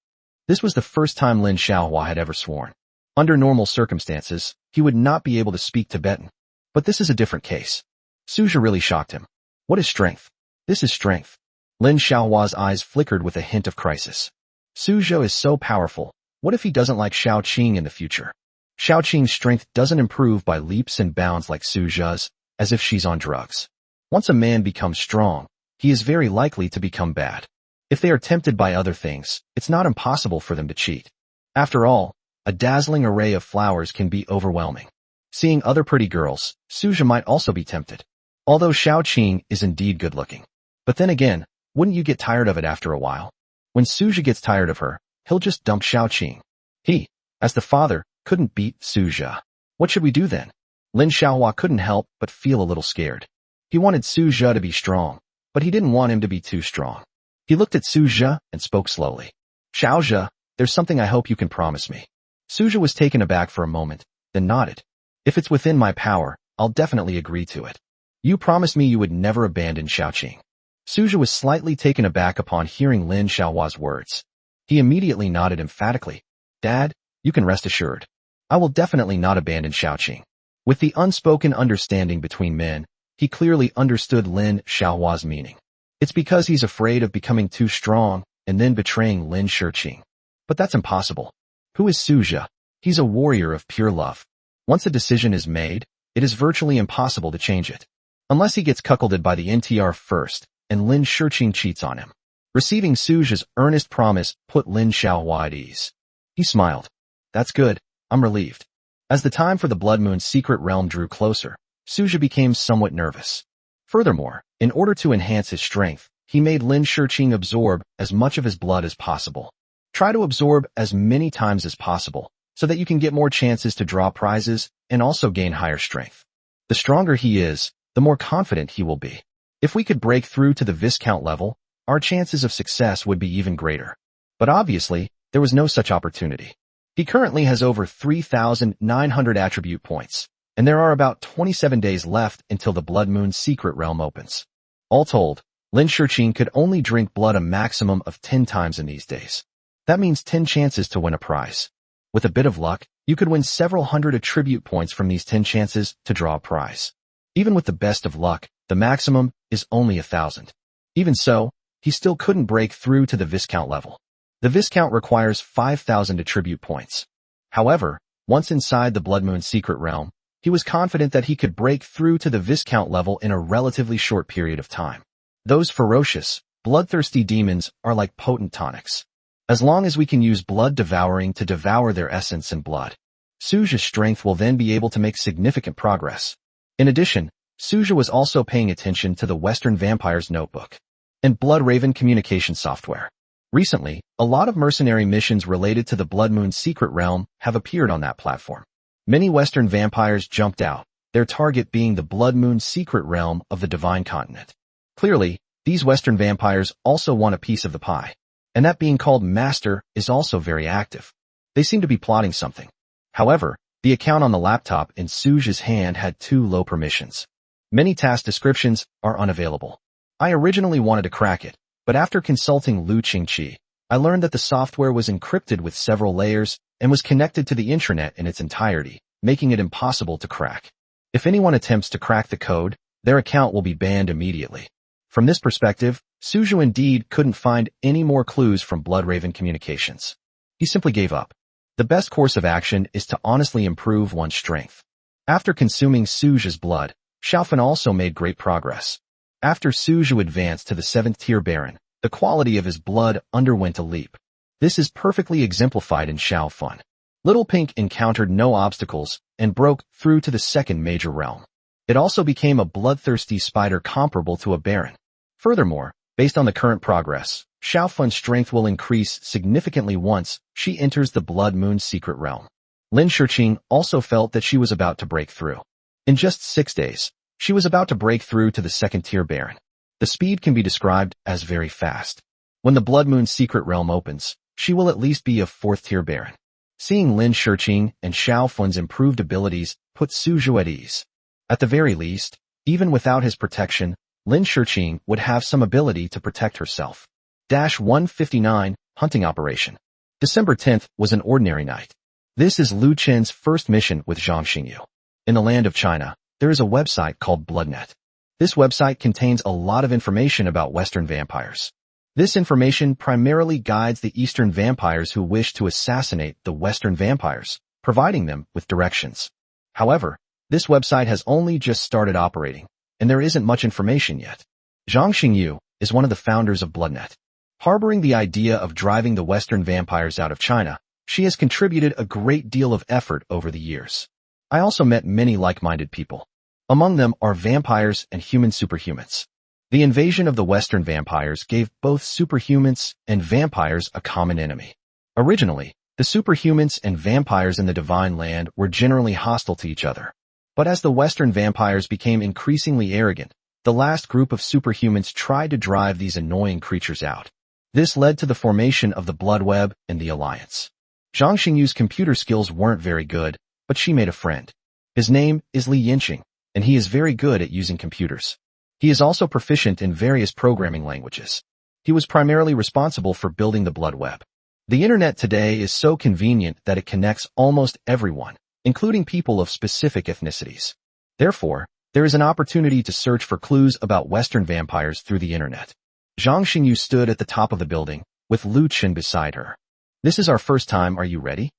This was the first time Lin Xiaohua had ever sworn. Under normal circumstances, he would not be able to speak Tibetan. But this is a different case. Suja really shocked him. What is strength? This is strength. Lin Xiaohua's eyes flickered with a hint of crisis. Suja is so powerful. What if he doesn't like Xiaoqing in the future? Xiaoqing's strength doesn't improve by leaps and bounds like Suja's, as if she's on drugs. Once a man becomes strong, he is very likely to become bad. If they are tempted by other things, it's not impossible for them to cheat. After all, a dazzling array of flowers can be overwhelming. Seeing other pretty girls, Suja might also be tempted. Although Xiaoqing is indeed good-looking. But then again, wouldn't you get tired of it after a while? When Suja gets tired of her, he'll just dump Xiaoqing. He, as the father, couldn't beat Suja. What should we do then? Lin Xiaohua couldn't help but feel a little scared. He wanted Suja to be strong, but he didn't want him to be too strong. He looked at Suja and spoke slowly. Xiaozha, there's something I hope you can promise me. Suja was taken aback for a moment, then nodded. If it's within my power, I'll definitely agree to it. You promised me you would never abandon Xiaoqing. Suja was slightly taken aback upon hearing Lin Xiaohua's words. He immediately nodded emphatically. Dad, you can rest assured. I will definitely not abandon Xiaoqing. With the unspoken understanding between men, he clearly understood Lin Xiaohua's meaning. It's because he's afraid of becoming too strong and then betraying Lin Shiqing. But that's impossible. Who is Suja? He's a warrior of pure love. Once a decision is made, it is virtually impossible to change it. Unless he gets cuckolded by the NTR first, and Lin Shiqing cheats on him. Receiving Suja's earnest promise put Lin Xiaohua at ease. He smiled. That's good, I'm relieved. As the time for the Blood Moon's secret realm drew closer, Suja became somewhat nervous. Furthermore, in order to enhance his strength, he made Lin Shiqing absorb as much of his blood as possible. Try to absorb as many times as possible, so that you can get more chances to draw prizes and also gain higher strength. The stronger he is, the more confident he will be. If we could break through to the Viscount level, our chances of success would be even greater. But obviously, there was no such opportunity. He currently has over 3,900 attribute points, and there are about 27 days left until the Blood Moon's secret realm opens. All told, Lin Shiqing could only drink blood a maximum of 10 times in these days. That means 10 chances to win a prize. With a bit of luck, you could win several hundred attribute points from these 10 chances to draw a prize. Even with the best of luck, the maximum is only 1,000. Even so, he still couldn't break through to the Viscount level. The Viscount requires 5,000 attribute points. However, once inside the Blood Moon secret realm, he was confident that he could break through to the Viscount level in a relatively short period of time. Those ferocious, bloodthirsty demons are like potent tonics. As long as we can use blood devouring to devour their essence and blood, Suja's strength will then be able to make significant progress. In addition, Suja was also paying attention to the Western Vampire's Notebook and Blood Raven communication software. Recently, a lot of mercenary missions related to the Blood Moon secret realm have appeared on that platform. Many Western vampires jumped out, their target being the Blood Moon secret realm of the Divine Continent. Clearly, these Western vampires also want a piece of the pie. And that being called Master is also very active. They seem to be plotting something. However, the account on the laptop in Suja's hand had too low permissions. Many task descriptions are unavailable. I originally wanted to crack it, but after consulting Lu Qingqi, I learned that the software was encrypted with several layers and was connected to the intranet in its entirety, making it impossible to crack. If anyone attempts to crack the code, their account will be banned immediately. From this perspective, Suja indeed couldn't find any more clues from Blood Raven communications. He simply gave up. The best course of action is to honestly improve one's strength. After consuming Suja's blood, Xiaofan also made great progress. After Suja advanced to the 7th tier Baron, the quality of his blood underwent a leap. This is perfectly exemplified in Xiaofan. Little Pink encountered no obstacles and broke through to the 2nd major realm. It also became a bloodthirsty spider comparable to a Baron. Furthermore, based on the current progress, Xiaofan's strength will increase significantly once she enters the Blood Moon secret realm. Lin Shiqing also felt that she was about to break through. In just 6 days, she was about to break through to the 2nd tier Baron. The speed can be described as very fast. When the Blood Moon secret realm opens, she will at least be a 4th tier Baron. Seeing Lin Shiqing and Xiaofan's improved abilities put Suja at ease. At the very least, even without his protection, Lin Shiqing would have some ability to protect herself. 159, Hunting Operation. December 10th was an ordinary night. This is Lu Chen's first mission with Zhang Xingyu. In the land of China, there is a website called Bloodnet. This website contains a lot of information about Western vampires. This information primarily guides the Eastern vampires who wish to assassinate the Western vampires, providing them with directions. However, this website has only just started operating, and there isn't much information yet. Zhang Xingyu is one of the founders of Bloodnet. Harboring the idea of driving the Western vampires out of China, she has contributed a great deal of effort over the years. I also met many like-minded people. Among them are vampires and human superhumans. The invasion of the Western vampires gave both superhumans and vampires a common enemy. Originally, the superhumans and vampires in the Divine Land were generally hostile to each other. But as the Western vampires became increasingly arrogant, the last group of superhumans tried to drive these annoying creatures out. This led to the formation of the Blood Web and the Alliance. Zhang Xingyu's computer skills weren't very good, but she made a friend. His name is Li Yinqing, and he is very good at using computers. He is also proficient in various programming languages. He was primarily responsible for building the Blood Web. The internet today is so convenient that it connects almost everyone, including people of specific ethnicities. Therefore, There is an opportunity to search for clues about Western vampires through the internet. Zhang Xingyu stood at the top of the building, with Lu Qin beside her. This is our first time, are you ready?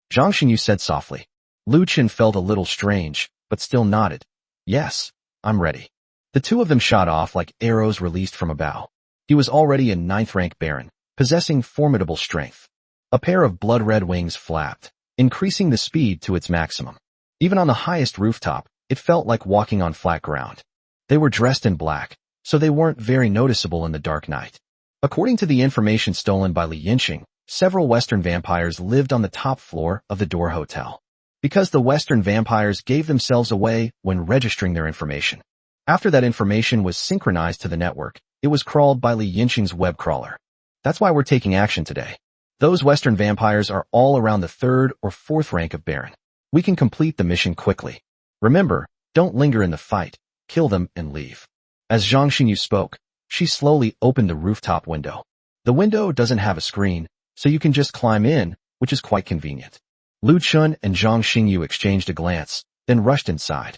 Zhang Xingyu said softly. Lu Qin felt a little strange, but still nodded. Yes, I'm ready. The two of them shot off like arrows released from a bow. He was already a 9th rank baron, possessing formidable strength. A pair of blood-red wings flapped, increasing the speed to its maximum. Even on the highest rooftop, it felt like walking on flat ground. They were dressed in black, so they weren't very noticeable in the dark night. According to the information stolen by Li Yinxing, several Western vampires lived on the top floor of the Door Hotel. Because the Western vampires gave themselves away when registering their information. After that information was synchronized to the network, it was crawled by Li Yinxing's web crawler. That's why we're taking action today. Those Western vampires are all around the 3rd or 4th rank of Baron. We can complete the mission quickly. Remember, don't linger in the fight, kill them and leave. As Zhang Xingyu spoke, she slowly opened the rooftop window. The window doesn't have a screen, so you can just climb in, which is quite convenient. Lu Qin and Zhang Xingyu exchanged a glance, then rushed inside.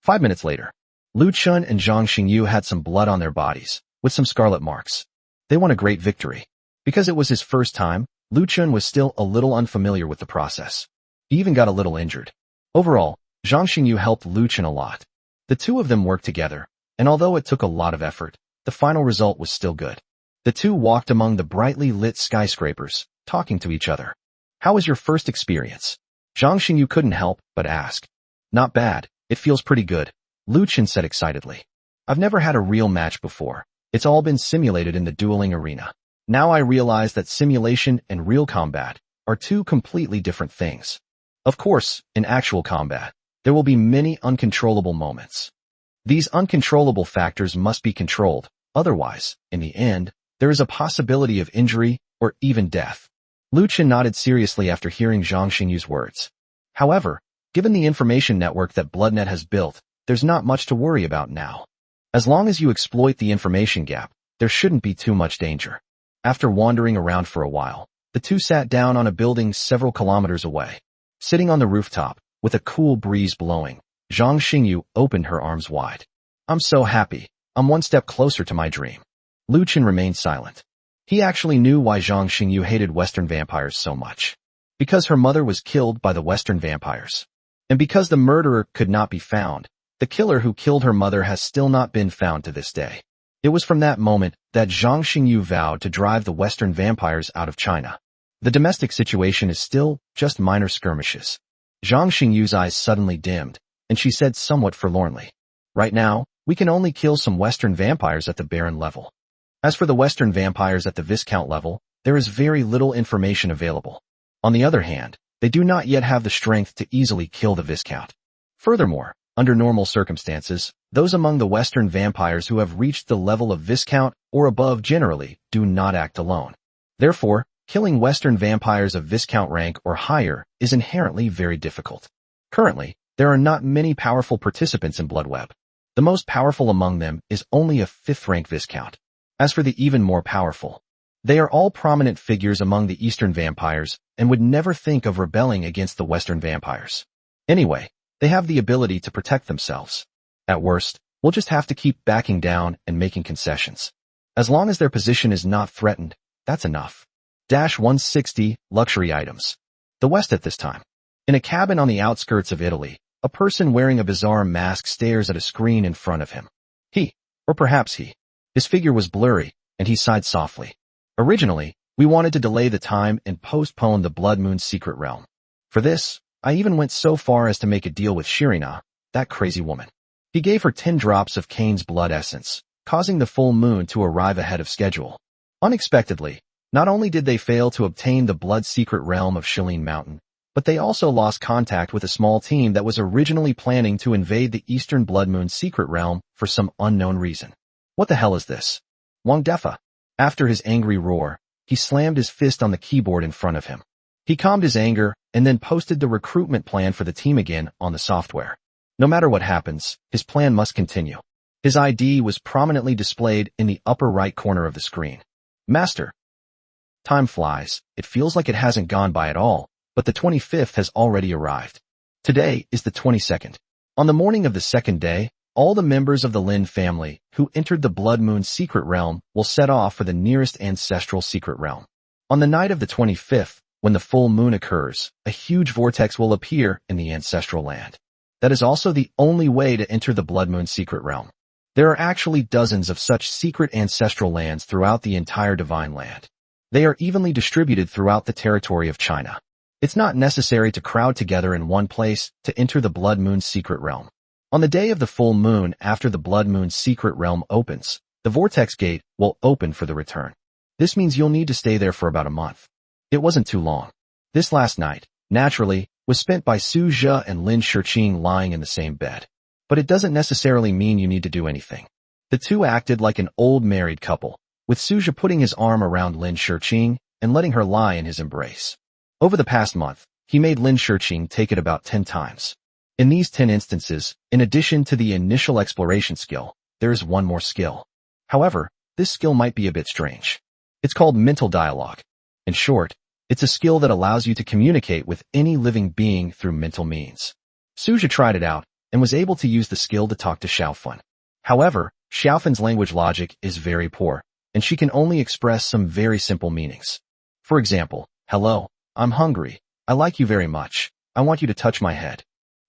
5 minutes later, Lu Qin and Zhang Xingyu had some blood on their bodies, with some scarlet marks. They won a great victory. Because it was his first time, Lu Qin was still a little unfamiliar with the process. He even got a little injured. Overall, Zhang Xingyu helped Lu Qin a lot. The two of them worked together, and although it took a lot of effort, the final result was still good. The two walked among the brightly lit skyscrapers, talking to each other. How was your first experience? Zhang Xingyu couldn't help but ask. Not bad, it feels pretty good, Lu Qin said excitedly. I've never had a real match before. It's all been simulated in the dueling arena. Now I realize that simulation and real combat are two completely different things. Of course, in actual combat, there will be many uncontrollable moments. These uncontrollable factors must be controlled, otherwise, in the end, there is a possibility of injury or even death. Lu Qin nodded seriously after hearing Zhang Xingyu's words. However, given the information network that BloodNet has built, there's not much to worry about now. As long as you exploit the information gap, there shouldn't be too much danger. After wandering around for a while, the two sat down on a building several kilometers away. Sitting on the rooftop, with a cool breeze blowing, Zhang Xingyu opened her arms wide. I'm so happy. I'm one step closer to my dream. Lu Qin remained silent. He actually knew why Zhang Xingyu hated Western vampires so much. Because her mother was killed by the Western vampires. And because the murderer could not be found, the killer who killed her mother has still not been found to this day. It was from that moment that Zhang Xingyu vowed to drive the Western vampires out of China. The domestic situation is still just minor skirmishes. Zhang Xingyu's eyes suddenly dimmed, and she said somewhat forlornly. Right now, we can only kill some Western vampires at the Baron level. As for the Western vampires at the Viscount level, there is very little information available. On the other hand, they do not yet have the strength to easily kill the Viscount. Furthermore, under normal circumstances, those among the Western vampires who have reached the level of Viscount or above generally do not act alone. Therefore, killing Western vampires of Viscount rank or higher is inherently very difficult. Currently, there are not many powerful participants in Bloodweb. The most powerful among them is only a 5th rank Viscount. As for the even more powerful, they are all prominent figures among the Eastern vampires and would never think of rebelling against the Western vampires. Anyway, they have the ability to protect themselves. At worst, we'll just have to keep backing down and making concessions. As long as their position is not threatened, that's enough. 160 Luxury items. The West at this time. In a cabin on the outskirts of Italy, a person wearing a bizarre mask stares at a screen in front of him. Or perhaps his figure was blurry, and he sighed softly. Originally, we wanted to delay the time and postpone the Blood Moon's secret realm. For this, I even went so far as to make a deal with Shirina, that crazy woman. He gave her 10 drops of Cain's blood essence, causing the full moon to arrive ahead of schedule. Unexpectedly, not only did they fail to obtain the blood secret realm of Shilin Mountain, but they also lost contact with a small team that was originally planning to invade the Eastern Blood Moon secret realm for some unknown reason. What the hell is this? Wang Defa. After his angry roar, he slammed his fist on the keyboard in front of him. He calmed his anger and then posted the recruitment plan for the team again on the software. No matter what happens, his plan must continue. His ID was prominently displayed in the upper right corner of the screen. Master. Time flies. It feels like it hasn't gone by at all, but the 25th has already arrived. Today is the 22nd. On the morning of the second day, All the members of the Lin family who entered the Blood Moon secret realm will set off for the nearest ancestral secret realm. On the night of the 25th, when the full moon occurs, a huge vortex will appear in the ancestral land. That is also the only way to enter the Blood Moon secret realm. There are actually dozens of such secret ancestral lands throughout the entire Divine Land. They are evenly distributed throughout the territory of China. It's not necessary to crowd together in one place to enter the Blood Moon secret realm. On the day of the full moon after the Blood Moon secret realm opens, the vortex gate will open for the return. This means you'll need to stay there for about a month. It wasn't too long. This last night, naturally, was spent by Su Zhe and Lin Shiqing lying in the same bed. But it doesn't necessarily mean you need to do anything. The two acted like an old married couple, with Su Zhe putting his arm around Lin Shiqing and letting her lie in his embrace. Over the past month, he made Lin Shiqing take it about 10 times. In these 10 instances, in addition to the initial exploration skill, there is one more skill. However, this skill might be a bit strange. It's called mental dialogue. In short, it's a skill that allows you to communicate with any living being through mental means. Su Zhe tried it out and was able to use the skill to talk to Xiaofan. However, Xiaofan's language logic is very poor, and she can only express some very simple meanings. For example, hello, I'm hungry, I like you very much, I want you to touch my head.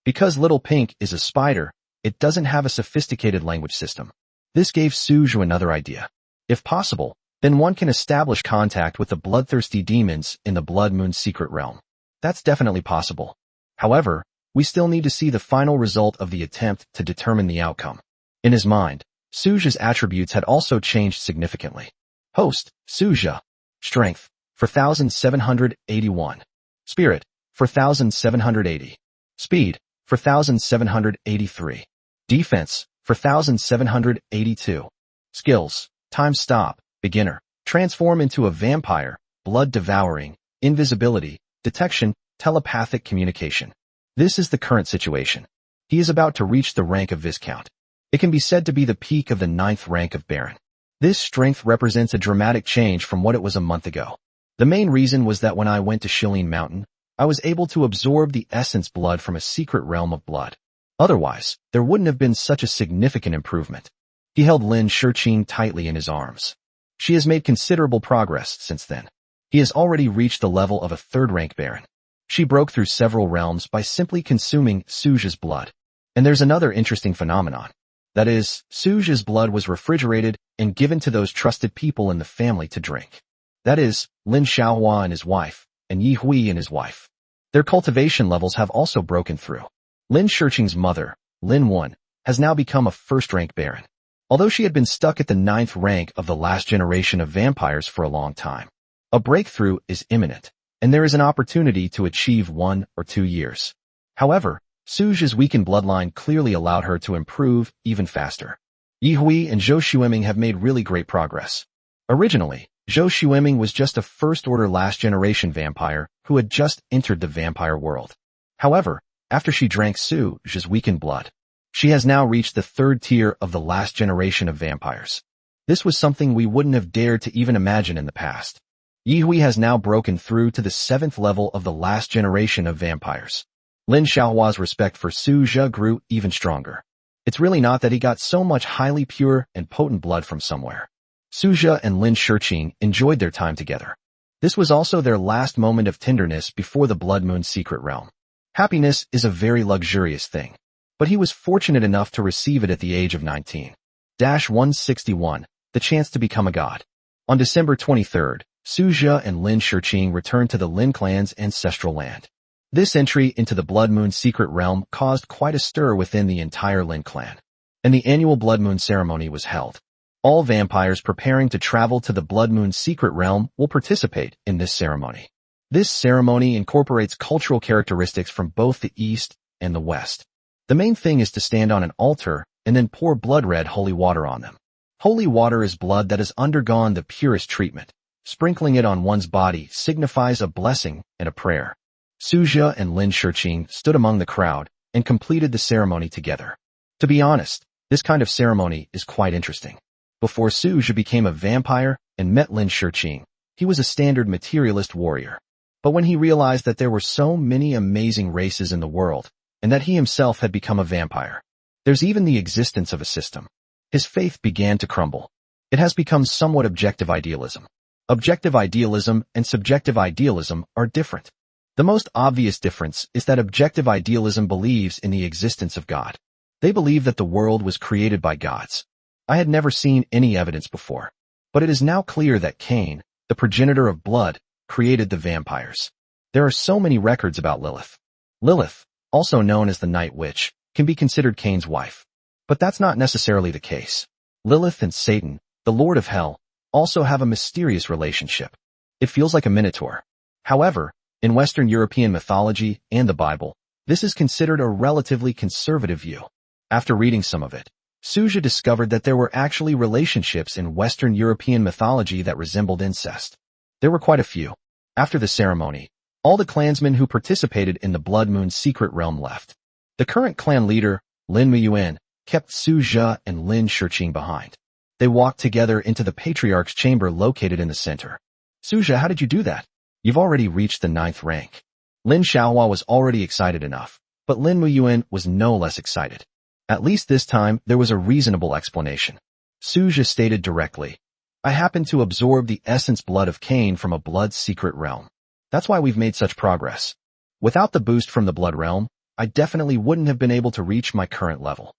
Because Little Pink is a spider, it doesn't have a sophisticated language system. This gave Su Zhe another idea. If possible, then one can establish contact with the bloodthirsty demons in the Blood Moon secret realm. That's definitely possible. However, we still need to see the final result of the attempt to determine the outcome. In his mind, Su Zhe's attributes had also changed significantly. Host, Su Zhe. Strength, 4,781. Spirit, 4,780. Speed, 4,783. Defense, 4,782. Skills, time stop, beginner, transform into a vampire, blood devouring, invisibility, detection, telepathic communication. This is the current situation. He is about to reach the rank of Viscount. It can be said to be the peak of the 9th rank of Baron. This strength represents a dramatic change from what it was a month ago. The main reason was that when I went to Shilin Mountain, I was able to absorb the essence blood from a secret realm of blood. Otherwise, there wouldn't have been such a significant improvement. He held Lin Shiqing tightly in his arms. She has made considerable progress since then. He has already reached the level of a 3rd rank Baron. She broke through several realms by simply consuming Su Zhe's blood. And there's another interesting phenomenon. That is, Su Zhe's blood was refrigerated and given to those trusted people in the family to drink. That is, Lin Xiaohua and his wife, and Yi Hui and his wife. Their cultivation levels have also broken through. Lin Shiqing's mother, Lin Wen, has now become a 1st rank Baron. Although she had been stuck at the 9th rank of the last generation of vampires for a long time. A breakthrough is imminent, and there is an opportunity to achieve 1 or 2 years. However, Su Zhe's weakened bloodline clearly allowed her to improve even faster. Yi Hui and Zhou Xueming have made really great progress. Originally, Zhou Xueming was just a 1st-order last-generation vampire who had just entered the vampire world. However, after she drank Su Zhe's weakened blood, she has now reached the 3rd tier of the last generation of vampires. This was something we wouldn't have dared to even imagine in the past. Yi Hui has now broken through to the 7th level of the last generation of vampires. Lin Xiaohua's respect for Su Zhe grew even stronger. It's really not that he got so much highly pure and potent blood from somewhere. Su Zhe and Lin Shiqing enjoyed their time together. This was also their last moment of tenderness before the Blood Moon secret realm. Happiness is a very luxurious thing. But he was fortunate enough to receive it at the age of 19-161, the chance to become a god. On December 23rd, Su Zhe and Lin Shiqing returned to the Lin clan's ancestral land. This entry into the Blood Moon secret realm caused quite a stir within the entire Lin clan. And the annual Blood Moon ceremony was held. All vampires preparing to travel to the Blood Moon secret realm will participate in this ceremony. This ceremony incorporates cultural characteristics from both the East and the West. The main thing is to stand on an altar and then pour blood-red holy water on them. Holy water is blood that has undergone the purest treatment. Sprinkling it on one's body signifies a blessing and a prayer. Su Zhe and Lin Shiqing stood among the crowd and completed the ceremony together. To be honest, this kind of ceremony is quite interesting. Before Su Zhe became a vampire and met Lin Shiqing, he was a standard materialist warrior. But when he realized that there were so many amazing races in the world, and that he himself had become a vampire, There's even the existence of a system. His faith began to crumble. It has become somewhat objective idealism. Objective idealism and subjective idealism are different. The most obvious difference is that objective idealism believes in the existence of God. They believe that the world was created by gods. I had never seen any evidence before, but it is now clear that Cain, the progenitor of blood, created the vampires. There are so many records about Lilith. Lilith, also known as the Night Witch, can be considered Cain's wife. But that's not necessarily the case. Lilith and Satan, the Lord of Hell, also have a mysterious relationship. It feels like a minotaur. However, in Western European mythology and the Bible, this is considered a relatively conservative view. After reading some of it, Suja discovered that there were actually relationships in Western European mythology that resembled incest. There were quite a few. After the ceremony, all the clansmen who participated in the Blood Moon secret realm left. The current clan leader, Lin Muyuan, kept Suja and Lin Shiqing behind. They walked together into the Patriarch's chamber located in the center. Suja, how did you do that? You've already reached the 9th rank. Lin Xiaohua was already excited enough, but Lin Muyuan was no less excited. At least this time, there was a reasonable explanation. Suja stated directly, I happened to absorb the essence blood of Cain from a blood secret realm. That's why we've made such progress. Without the boost from the blood realm, I definitely wouldn't have been able to reach my current level.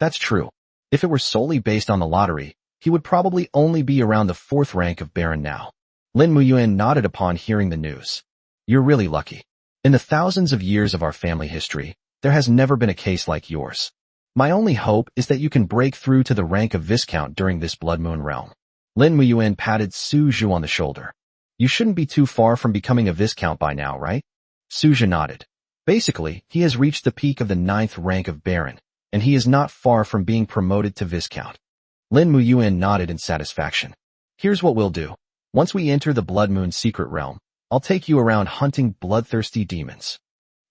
That's true. If it were solely based on the lottery, he would probably only be around the 4th rank of Baron now. Lin Muyuan nodded upon hearing the news. You're really lucky. In the thousands of years of our family history, there has never been a case like yours. My only hope is that you can break through to the rank of Viscount during this Blood Moon realm. Lin Muyuan patted Suju on the shoulder. You shouldn't be too far from becoming a Viscount by now, right? Suja nodded. Basically, he has reached the peak of the 9th rank of Baron, and he is not far from being promoted to Viscount. Lin Muyuan nodded in satisfaction. Here's what we'll do. Once we enter the Blood Moon secret realm, I'll take you around hunting bloodthirsty demons.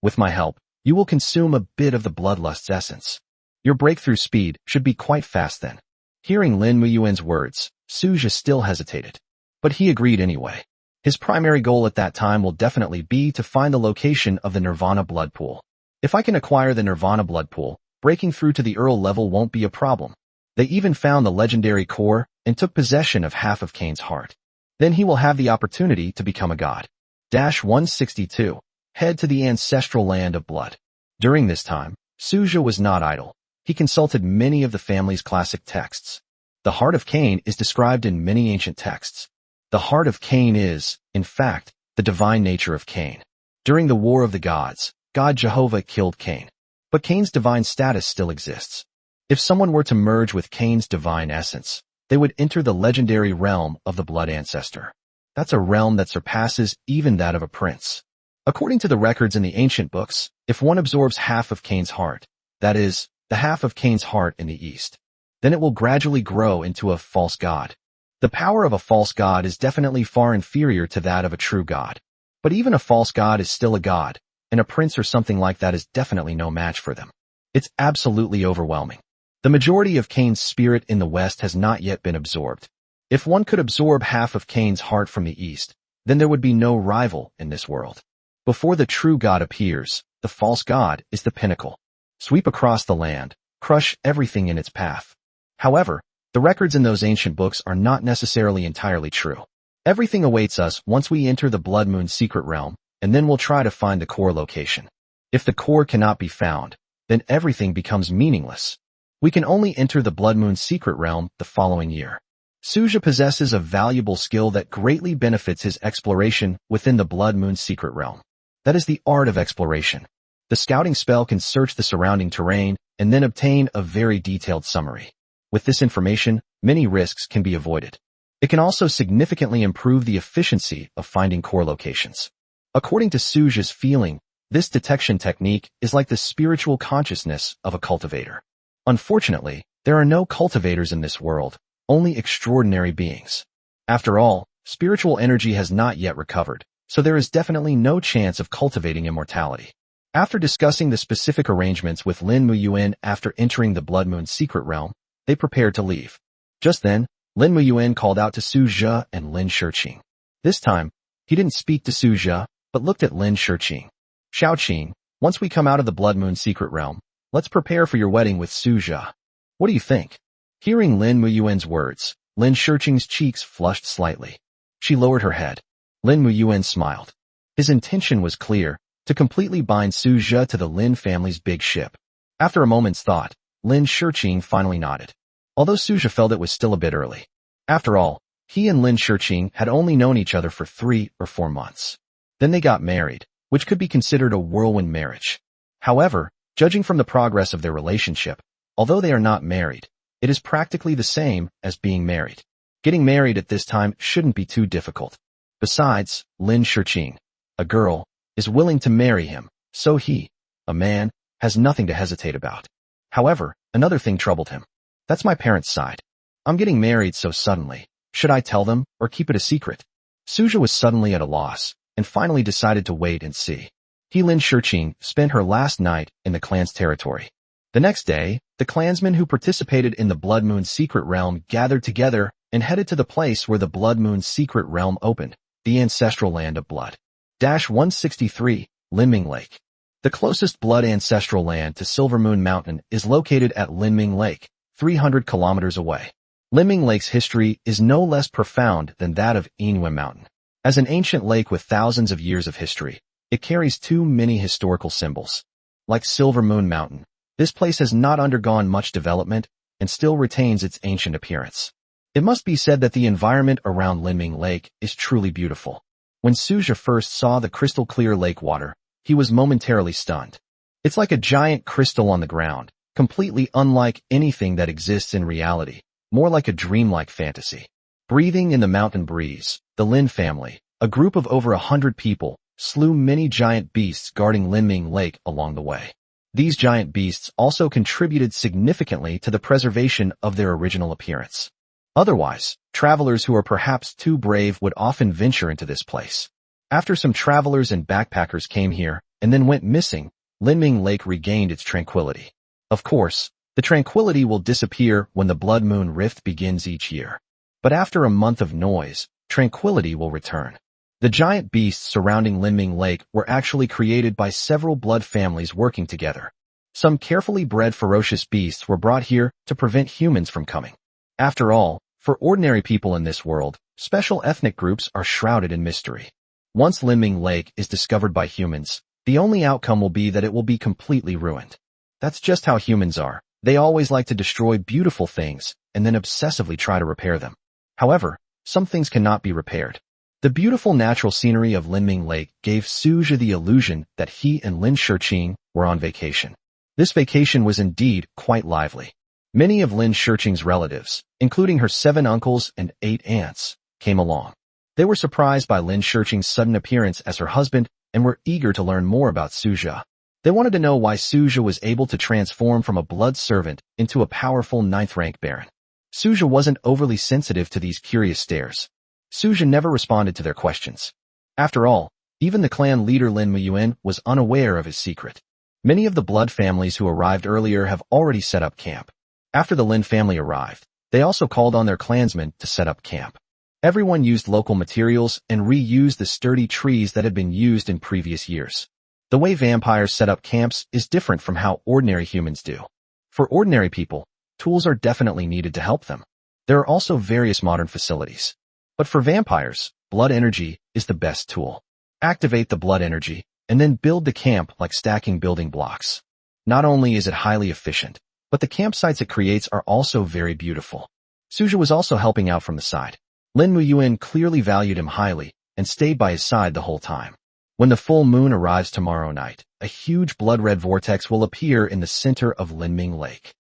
With my help, you will consume a bit of the bloodlust's essence. Your breakthrough speed should be quite fast then. Hearing Lin Muyuan's words, Suja still hesitated. But he agreed anyway. His primary goal at that time will definitely be to find the location of the Nirvana blood pool. If I can acquire the Nirvana blood pool, breaking through to the Earl level won't be a problem. They even found the legendary core and took possession of half of Cain's heart. Then he will have the opportunity to become a god. 162. Head to the ancestral land of blood. During this time, Suja was not idle. He consulted many of the family's classic texts. The heart of Cain is described in many ancient texts. The heart of Cain is, in fact, the divine nature of Cain. During the War of the Gods, God Jehovah killed Cain. But Cain's divine status still exists. If someone were to merge with Cain's divine essence, they would enter the legendary realm of the blood ancestor. That's a realm that surpasses even that of a prince. According to the records in the ancient books, if one absorbs half of Cain's heart, that is, the half of Cain's heart in the east, then it will gradually grow into a false god. The power of a false god is definitely far inferior to that of a true god. But even a false god is still a god, and a prince or something like that is definitely no match for them. It's absolutely overwhelming. The majority of Cain's spirit in the West has not yet been absorbed. If one could absorb half of Cain's heart from the East, then there would be no rival in this world. Before the true God appears, the false god is the pinnacle. Sweep across the land, crush everything in its path. However, the records in those ancient books are not necessarily entirely true. Everything awaits us once we enter the Blood Moon secret realm, and then we'll try to find the core location. If the core cannot be found, then everything becomes meaningless. We can only enter the Blood Moon secret realm the following year. Suja possesses a valuable skill that greatly benefits his exploration within the Blood Moon secret realm. That is the art of exploration. The scouting spell can search the surrounding terrain and then obtain a very detailed summary. With this information, many risks can be avoided. It can also significantly improve the efficiency of finding core locations. According to Suja's feeling, this detection technique is like the spiritual consciousness of a cultivator. Unfortunately, there are no cultivators in this world, only extraordinary beings. After all, spiritual energy has not yet recovered, so there is definitely no chance of cultivating immortality. After discussing the specific arrangements with Lin Muyuan after entering the Blood Moon secret realm, they prepared to leave. Just then, Lin Muyuan called out to Suja and Lin Shiqing. This time, he didn't speak to Suja, but looked at Lin Shiqing. Xiaoqing, once we come out of the Blood Moon secret realm, Let's prepare for your wedding with Suja. What do you think? Hearing Lin Muyuan's words, Lin Shiqing's cheeks flushed slightly. She lowered her head. Lin Muyuan smiled. His intention was clear, to completely bind Suja to the Lin family's big ship. After a moment's thought, Lin Shiqing finally nodded. Although Suja felt it was still a bit early. After all, he and Lin Shiqing had only known each other for 3 or 4 months. Then they got married, which could be considered a whirlwind marriage. However, judging from the progress of their relationship, although they are not married, it is practically the same as being married. Getting married at this time shouldn't be too difficult. Besides, Lin Shiqing, a girl, is willing to marry him, so he, a man, has nothing to hesitate about. However, another thing troubled him. That's my parents' side. I'm getting married so suddenly. Should I tell them or keep it a secret? Suja was suddenly at a loss, and finally decided to wait and see. Lin Shiqing spent her last night in the clan's territory. The next day, the clansmen who participated in the Blood Moon's secret realm gathered together and headed to the place where the Blood Moon's secret realm opened, the ancestral land of blood. 163, Linming Lake. The closest blood ancestral land to Silver Moon Mountain is located at Linming Lake, 300 kilometers away. Linming Lake's history is no less profound than that of Inwe Mountain. As an ancient lake with thousands of years of history, it carries too many historical symbols. Like Silver Moon Mountain, this place has not undergone much development and still retains its ancient appearance. It must be said that the environment around Linming Lake is truly beautiful. When Suja first saw the crystal-clear lake water, he was momentarily stunned. It's like a giant crystal on the ground, completely unlike anything that exists in reality, more like a dreamlike fantasy. Breathing in the mountain breeze, the Lin family, a group of over 100 people, slew many giant beasts guarding Linming Lake along the way. These giant beasts also contributed significantly to the preservation of their original appearance. Otherwise, travelers who are perhaps too brave would often venture into this place. After some travelers and backpackers came here and then went missing, Linming Lake regained its tranquility. Of course, the tranquility will disappear when the Blood Moon Rift begins each year. But after a month of noise, tranquility will return. The giant beasts surrounding Linming Lake were actually created by several blood families working together. Some carefully bred ferocious beasts were brought here to prevent humans from coming. After all, for ordinary people in this world, special ethnic groups are shrouded in mystery. Once Linming Lake is discovered by humans, the only outcome will be that it will be completely ruined. That's just how humans are. They always like to destroy beautiful things and then obsessively try to repair them. However, some things cannot be repaired. The beautiful natural scenery of Linming Lake gave Suja the illusion that he and Lin Shiqing were on vacation. This vacation was indeed quite lively. Many of Lin Shiqing's relatives, including her 7 uncles and 8 aunts, came along. They were surprised by Lin Shiqing's sudden appearance as her husband and were eager to learn more about Suja. They wanted to know why Suja was able to transform from a blood servant into a powerful 9th-rank baron. Suja wasn't overly sensitive to these curious stares. Suja never responded to their questions. After all, even the clan leader Lin Muyuan was unaware of his secret. Many of the blood families who arrived earlier have already set up camp. After the Lin family arrived, they also called on their clansmen to set up camp. Everyone used local materials and reused the sturdy trees that had been used in previous years. The way vampires set up camps is different from how ordinary humans do. For ordinary people, tools are definitely needed to help them. There are also various modern facilities. But for vampires, blood energy is the best tool. Activate the blood energy, and then build the camp like stacking building blocks. Not only is it highly efficient, but the campsites it creates are also very beautiful. Suja was also helping out from the side. Lin Muyuan clearly valued him highly and stayed by his side the whole time. When the full moon arrives tomorrow night, a huge blood-red vortex will appear in the center of Linming Lake.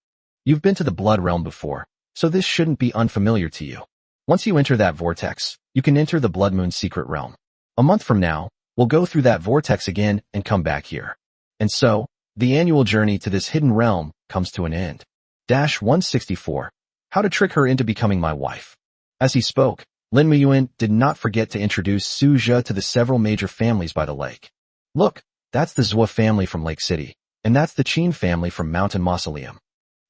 You've been to the Blood Realm before, so this shouldn't be unfamiliar to you. Once you enter that vortex, you can enter the Blood Moon's secret realm. A month from now, we'll go through that vortex again and come back here. And so, the annual journey to this hidden realm comes to an end. 164. How to trick her into becoming my wife. As he spoke, Lin Muyuan did not forget to introduce Suja to the several major families by the lake. Look, that's the Zhua family from Lake City, and that's the Qin family from Mountain Mausoleum.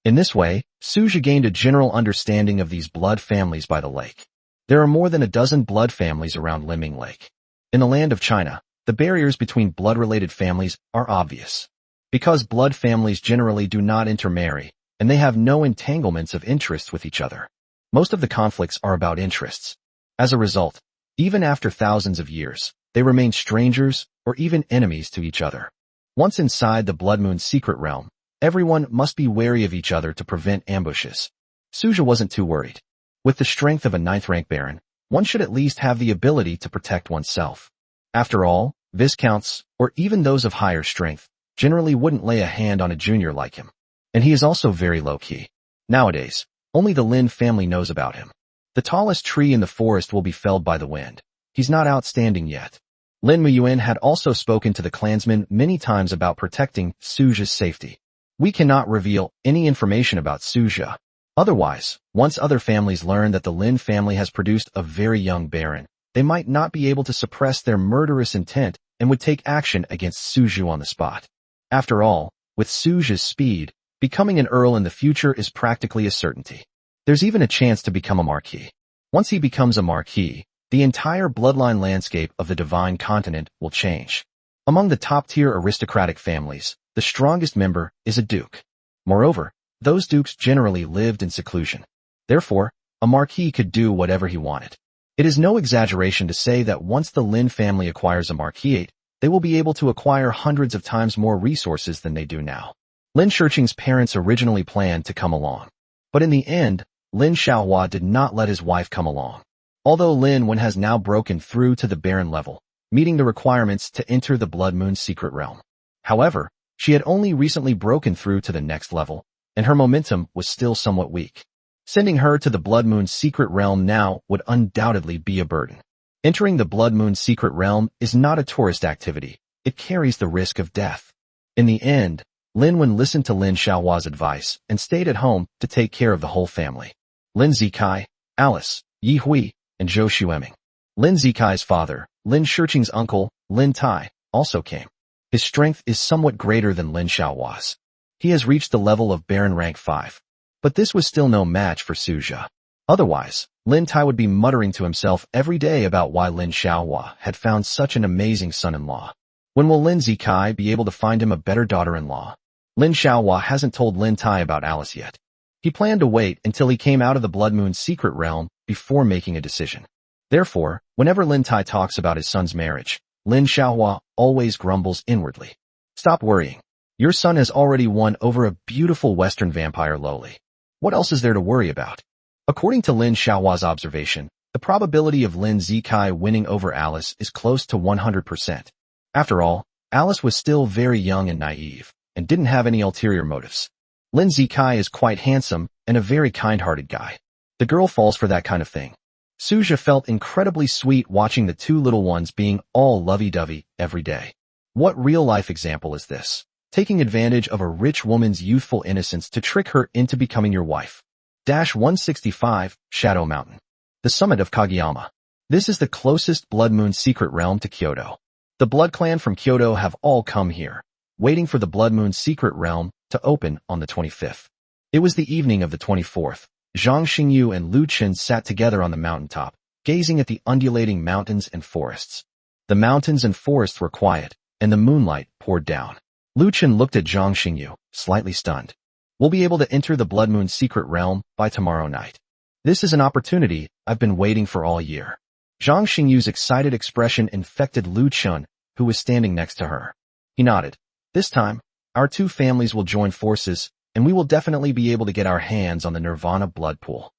In this way, Suja gained a general understanding of these blood families by the lake. There are more than a dozen blood families around Linming Lake. In the land of China, the barriers between blood-related families are obvious. Because blood families generally do not intermarry, and they have no entanglements of interests with each other. Most of the conflicts are about interests. As a result, even after thousands of years, they remain strangers or even enemies to each other. Once inside the Blood Moon's secret realm, everyone must be wary of each other to prevent ambushes. Suja wasn't too worried. With the strength of a 9th-rank baron, one should at least have the ability to protect oneself. After all, viscounts, or even those of higher strength, generally wouldn't lay a hand on a junior like him. And he is also very low-key. Nowadays, only the Lin family knows about him. The tallest tree in the forest will be felled by the wind. He's not outstanding yet. Lin Muyuan had also spoken to the clansmen many times about protecting Suja's safety. We cannot reveal any information about Suja. Otherwise, once other families learn that the Lin family has produced a very young baron, they might not be able to suppress their murderous intent and would take action against Suju on the spot. After all, with Suja's speed, becoming an earl in the future is practically a certainty. There's even a chance to become a marquis. Once he becomes a marquis, the entire bloodline landscape of the Divine Continent will change. Among the top-tier aristocratic families, the strongest member is a duke. Moreover, those dukes generally lived in seclusion. Therefore, a marquis could do whatever he wanted. It is no exaggeration to say that once the Lin family acquires a marquisate, they will be able to acquire hundreds of times more resources than they do now. Lin Shurqing's parents originally planned to come along. But in the end, Lin Xiaohua did not let his wife come along. Although Lin Wen has now broken through to the baron level, meeting the requirements to enter the Blood Moon's secret realm. However, she had only recently broken through to the next level, and her momentum was still somewhat weak. Sending her to the Blood Moon's secret realm now would undoubtedly be a burden. Entering the Blood Moon's secret realm is not a tourist activity. It carries the risk of death. In the end, Lin Wen listened to Lin Xiaohua's advice and stayed at home to take care of the whole family. Lin Zikai, Alice, Yi Hui, and Zhou Xueming. Lin Zikai's father, Lin Shurqing's uncle, Lin Tai, also came. His strength is somewhat greater than Lin Xiaohua's. He has reached the level of Baron rank 5. But this was still no match for Suja. Otherwise, Lin Tai would be muttering to himself every day about why Lin Xiaohua had found such an amazing son-in-law. When will Lin Zikai be able to find him a better daughter-in-law? Lin Xiaohua hasn't told Lin Tai about Alice yet. He planned to wait until he came out of the Blood Moon's secret realm before making a decision. Therefore, whenever Lin Tai talks about his son's marriage, Lin Xiaohua always grumbles inwardly. Stop worrying. Your son has already won over a beautiful Western vampire lowly. What else is there to worry about? According to Lin Xiaohua's observation, the probability of Lin Zikai winning over Alice is close to 100%. After all, Alice was still very young and naive, and didn't have any ulterior motives. Lin Zikai is quite handsome and a very kind-hearted guy. The girl falls for that kind of thing. Suja felt incredibly sweet watching the two little ones being all lovey-dovey every day. What real-life example is this? Taking advantage of a rich woman's youthful innocence to trick her into becoming your wife. 165, Shadow Mountain. The summit of Kageyama. This is the closest Blood Moon secret realm to Kyoto. The Blood Clan from Kyoto have all come here, waiting for the Blood Moon secret realm to open on the 25th. It was the evening of the 24th. Zhang Xingyu and Lu Chen sat together on the mountaintop, gazing at the undulating mountains and forests. The mountains and forests were quiet, and the moonlight poured down. Lu Chen looked at Zhang Xingyu, slightly stunned. We'll be able to enter the Blood Moon secret realm by tomorrow night. This is an opportunity I've been waiting for all year. Zhang Xingyu's excited expression infected Lu Chen, who was standing next to her. He nodded. This time, our two families will join forces, and we will definitely be able to get our hands on the Nirvana blood pool.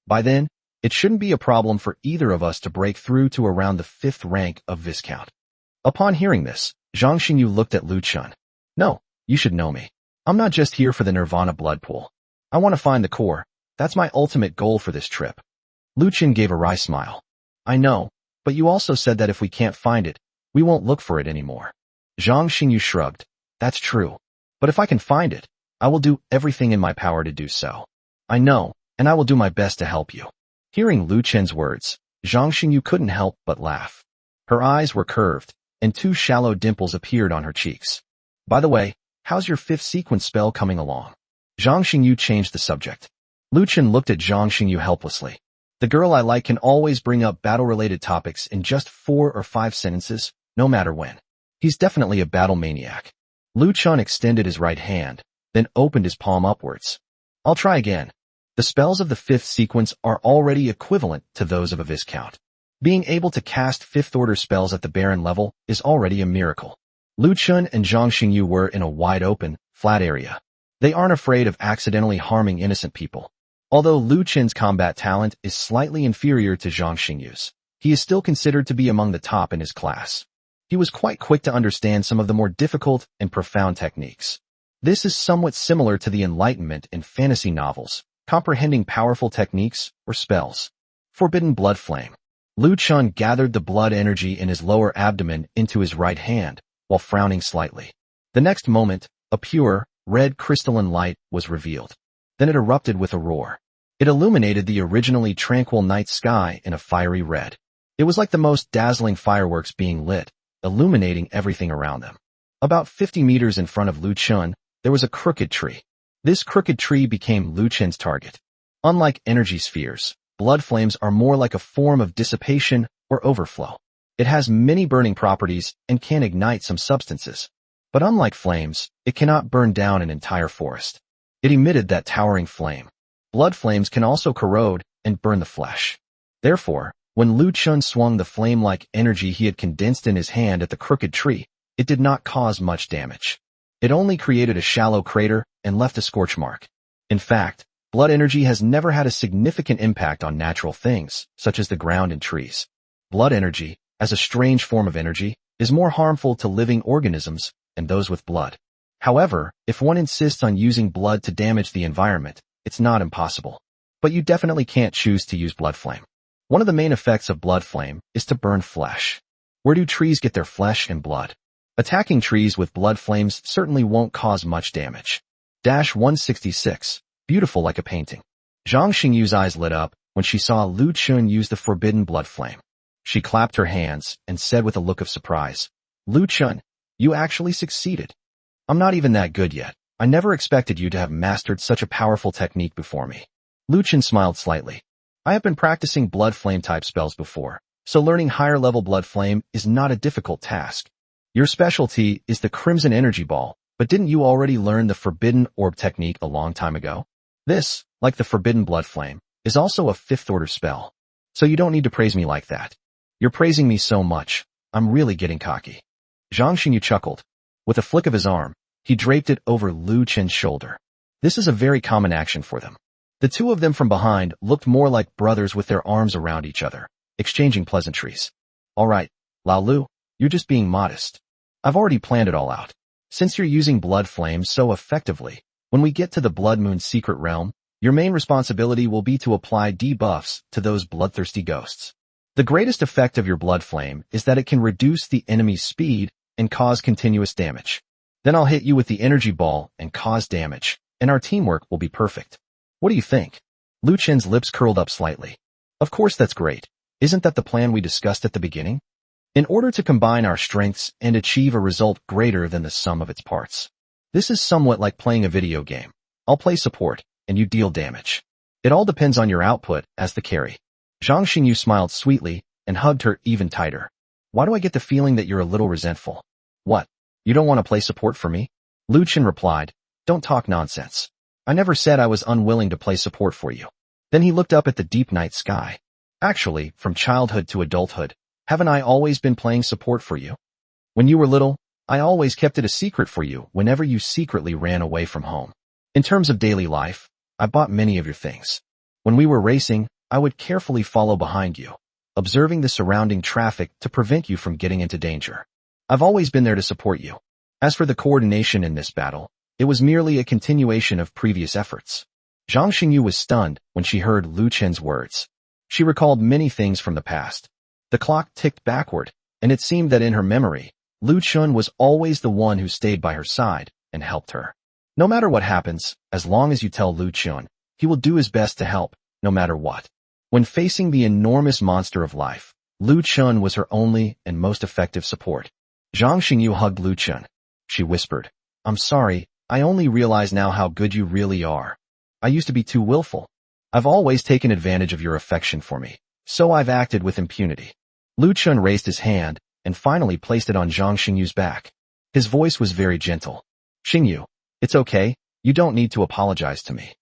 By then, it shouldn't be a problem for either of us to break through to around the 5th rank of Viscount. Upon hearing this, Zhang Xingyu looked at Lu Chen. No, you should know me. I'm not just here for the Nirvana blood pool. I want to find the core. That's my ultimate goal for this trip. Lu Chen gave a wry smile. I know, but you also said that if we can't find it, we won't look for it anymore. Zhang Xingyu shrugged. That's true. But if I can find it, I will do everything in my power to do so. I know, and I will do my best to help you. Hearing Lu Chen's words, Zhang Xingyu couldn't help but laugh. Her eyes were curved, and two shallow dimples appeared on her cheeks. By the way, how's your 5th sequence spell coming along? Zhang Xingyu changed the subject. Lu Chen looked at Zhang Xingyu helplessly. The girl I like can always bring up battle-related topics in just 4 or 5 sentences, no matter when. He's definitely a battle maniac. Lu Chun extended his right hand, then opened his palm upwards. I'll try again. The spells of the fifth sequence are already equivalent to those of a Viscount. Being able to cast fifth-order spells at the Baron level is already a miracle. Lu Chun and Zhang Xingyu were in a wide-open, flat area. They aren't afraid of accidentally harming innocent people. Although Lu Chun's combat talent is slightly inferior to Zhang Xingyu's, he is still considered to be among the top in his class. He was quite quick to understand some of the more difficult and profound techniques. This is somewhat similar to the Enlightenment in fantasy novels, comprehending powerful techniques or spells. Forbidden Blood Flame. Lu Chun gathered the blood energy in his lower abdomen into his right hand, while frowning slightly. The next moment, a pure, red crystalline light was revealed. Then it erupted with a roar. It illuminated the originally tranquil night sky in a fiery red. It was like the most dazzling fireworks being lit, illuminating everything around them. About 50 meters in front of Lu Chun, there was a crooked tree. This crooked tree became Lu Chun's target. Unlike energy spheres, blood flames are more like a form of dissipation or overflow. It has many burning properties and can ignite some substances. But unlike flames, it cannot burn down an entire forest. It emitted that towering flame. Blood flames can also corrode and burn the flesh. Therefore, when Lu Chun swung the flame-like energy he had condensed in his hand at the crooked tree, it did not cause much damage. It only created a shallow crater and left a scorch mark. In fact, blood energy has never had a significant impact on natural things, such as the ground and trees. Blood energy, as a strange form of energy, is more harmful to living organisms and those with blood. However, if one insists on using blood to damage the environment, it's not impossible. But you definitely can't choose to use blood flame. One of the main effects of blood flame is to burn flesh. Where do trees get their flesh and blood? Attacking trees with blood flames certainly won't cause much damage. 166. Beautiful like a painting. Zhang Xingyu's eyes lit up when she saw Lu Chun use the forbidden blood flame. She clapped her hands and said with a look of surprise, Lu Chun, you actually succeeded. I'm not even that good yet. I never expected you to have mastered such a powerful technique before me. Lu Chun smiled slightly. I have been practicing blood flame type spells before, so learning higher level blood flame is not a difficult task. Your specialty is the Crimson Energy Ball, but didn't you already learn the Forbidden Orb technique a long time ago? This, like the Forbidden Blood Flame, is also a fifth order spell. So you don't need to praise me like that. You're praising me so much, I'm really getting cocky. Zhang Xingyu chuckled. With a flick of his arm, he draped it over Lu Chun's shoulder. This is a very common action for them. The two of them from behind looked more like brothers with their arms around each other, exchanging pleasantries. All right, Lao Lu, you're just being modest. I've already planned it all out. Since you're using blood flames so effectively, when we get to the Blood Moon secret realm, your main responsibility will be to apply debuffs to those bloodthirsty ghosts. The greatest effect of your blood flame is that it can reduce the enemy's speed and cause continuous damage. Then I'll hit you with the energy ball and cause damage, and our teamwork will be perfect. What do you think? Lu Chun's lips curled up slightly. Of course that's great. Isn't that the plan we discussed at the beginning? In order to combine our strengths and achieve a result greater than the sum of its parts. This is somewhat like playing a video game. I'll play support, and you deal damage. It all depends on your output as the carry. Zhang Xingyu smiled sweetly and hugged her even tighter. Why do I get the feeling that you're a little resentful? What? You don't want to play support for me? Lu Chun replied, don't talk nonsense. I never said I was unwilling to play support for you. Then he looked up at the deep night sky. Actually, from childhood to adulthood, haven't I always been playing support for you? When you were little, I always kept it a secret for you whenever you secretly ran away from home. In terms of daily life, I bought many of your things. When we were racing, I would carefully follow behind you, observing the surrounding traffic to prevent you from getting into danger. I've always been there to support you. As for the coordination in this battle, it was merely a continuation of previous efforts. Zhang Xingyu was stunned when she heard Lu Chun's words. She recalled many things from the past. The clock ticked backward, and it seemed that in her memory, Lu Chun was always the one who stayed by her side and helped her. No matter what happens, as long as you tell Lu Chun, he will do his best to help, no matter what. When facing the enormous monster of life, Lu Chun was her only and most effective support. Zhang Xingyu hugged Lu Chun. She whispered, I'm sorry, I only realize now how good you really are. I used to be too willful. I've always taken advantage of your affection for me, so I've acted with impunity. Lu Chun raised his hand and finally placed it on Zhang Xingyu's back. His voice was very gentle. Xingyu, it's okay, you don't need to apologize to me.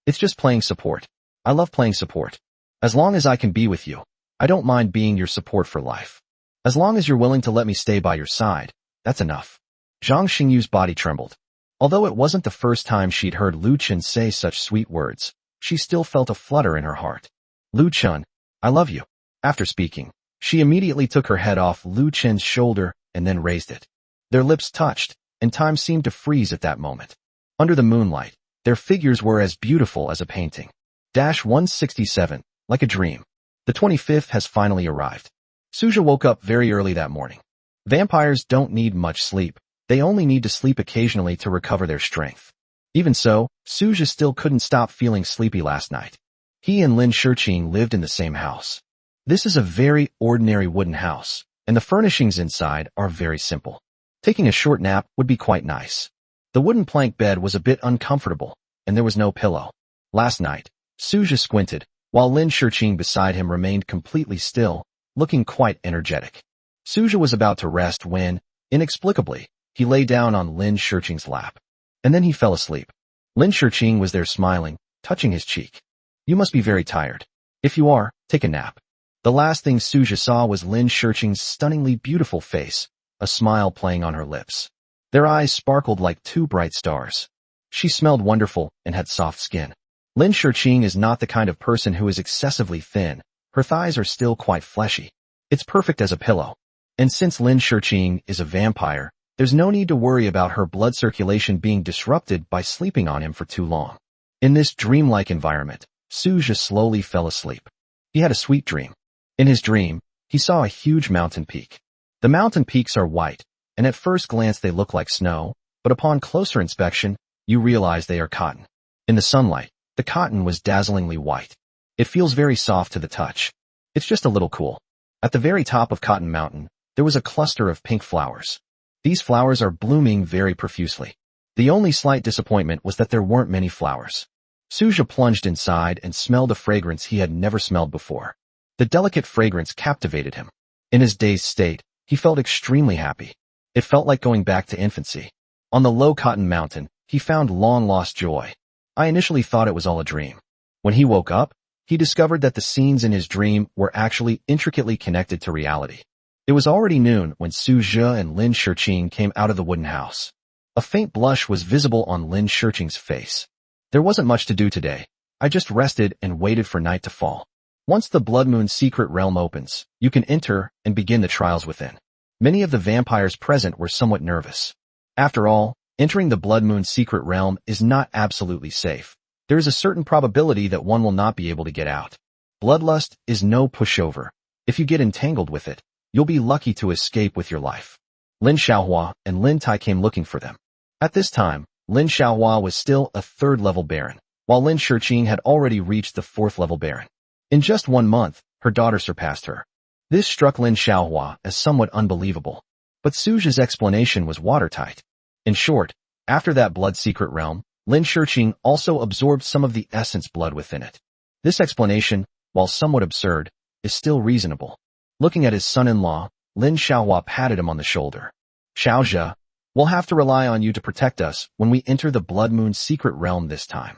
It's just playing support. I love playing support. As long as I can be with you, I don't mind being your support for life. As long as you're willing to let me stay by your side, that's enough. Zhang Xingyu's body trembled. Although it wasn't the first time she'd heard Lu Chen say such sweet words, she still felt a flutter in her heart. Lu Chen, I love you. After speaking, she immediately took her head off Lu Chen's shoulder and then raised it. Their lips touched, and time seemed to freeze at that moment. Under the moonlight, their figures were as beautiful as a painting. 167, like a dream. The 25th has finally arrived. Suja woke up very early that morning. Vampires don't need much sleep. They only need to sleep occasionally to recover their strength. Even so, Suja still couldn't stop feeling sleepy last night. He and Lin Shiqing lived in the same house. This is a very ordinary wooden house, and the furnishings inside are very simple. Taking a short nap would be quite nice. The wooden plank bed was a bit uncomfortable, and there was no pillow. Last night, Suja squinted, while Lin Shiqing beside him remained completely still, looking quite energetic. Suja was about to rest when, inexplicably, he lay down on Lin Shiqing's lap. And then he fell asleep. Lin Shiqing was there smiling, touching his cheek. You must be very tired. If you are, take a nap. The last thing Suja saw was Lin Shiqing's stunningly beautiful face, a smile playing on her lips. Their eyes sparkled like two bright stars. She smelled wonderful and had soft skin. Lin Shiqing is not the kind of person who is excessively thin. Her thighs are still quite fleshy. It's perfect as a pillow. And since Lin Shiqing is a vampire, there's no need to worry about her blood circulation being disrupted by sleeping on him for too long. In this dreamlike environment, Suja slowly fell asleep. He had a sweet dream. In his dream, he saw a huge mountain peak. The mountain peaks are white, and at first glance they look like snow, but upon closer inspection, you realize they are cotton. In the sunlight, the cotton was dazzlingly white. It feels very soft to the touch. It's just a little cool. At the very top of Cotton Mountain, there was a cluster of pink flowers. These flowers are blooming very profusely. The only slight disappointment was that there weren't many flowers. Suja plunged inside and smelled a fragrance he had never smelled before. The delicate fragrance captivated him. In his dazed state, he felt extremely happy. It felt like going back to infancy. On the low Cotton Mountain, he found long-lost joy. I initially thought it was all a dream. When he woke up, he discovered that the scenes in his dream were actually intricately connected to reality. It was already noon when Suja and Lin Shiqing came out of the wooden house. A faint blush was visible on Lin Shiqing's face. There wasn't much to do today. I just rested and waited for night to fall. Once the Blood Moon secret realm opens, you can enter and begin the trials within. Many of the vampires present were somewhat nervous. After all, entering the Blood Moon secret realm is not absolutely safe. There is a certain probability that one will not be able to get out. Bloodlust is no pushover. If you get entangled with it, you'll be lucky to escape with your life. Lin Xiaohua and Lin Tai came looking for them. At this time, Lin Xiaohua was still a third-level baron, while Lin Shiqing had already reached the fourth-level baron. In just 1 month, her daughter surpassed her. This struck Lin Xiaohua as somewhat unbelievable, but Suja's explanation was watertight. In short, after that blood secret realm, Lin Shiqing also absorbed some of the essence blood within it. This explanation, while somewhat absurd, is still reasonable. Looking at his son-in-law, Lin Xiaohua patted him on the shoulder. Xiaozhe, we'll have to rely on you to protect us when we enter the Blood Moon secret realm this time.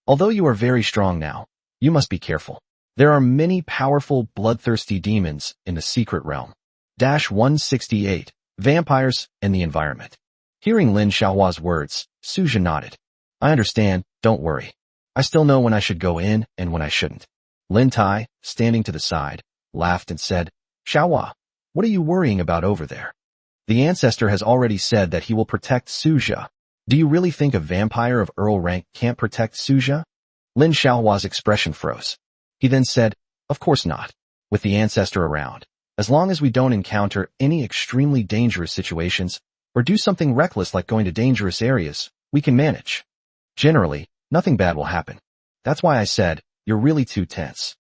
Although you are very strong now, you must be careful. There are many powerful bloodthirsty demons in the secret realm. 168, Vampires and the Environment. Hearing Lin Xiaohua's words, Suja nodded. I understand, don't worry. I still know when I should go in and when I shouldn't. Lin Tai, standing to the side, laughed and said, Xiaohua, what are you worrying about over there? The ancestor has already said that he will protect Suja. Do you really think a vampire of Earl rank can't protect Suja? Lin Xiaohua's expression froze. He then said, of course not. With the ancestor around, as long as we don't encounter any extremely dangerous situations, or do something reckless like going to dangerous areas, we can manage. Generally, nothing bad will happen. That's why I said, you're really too tense.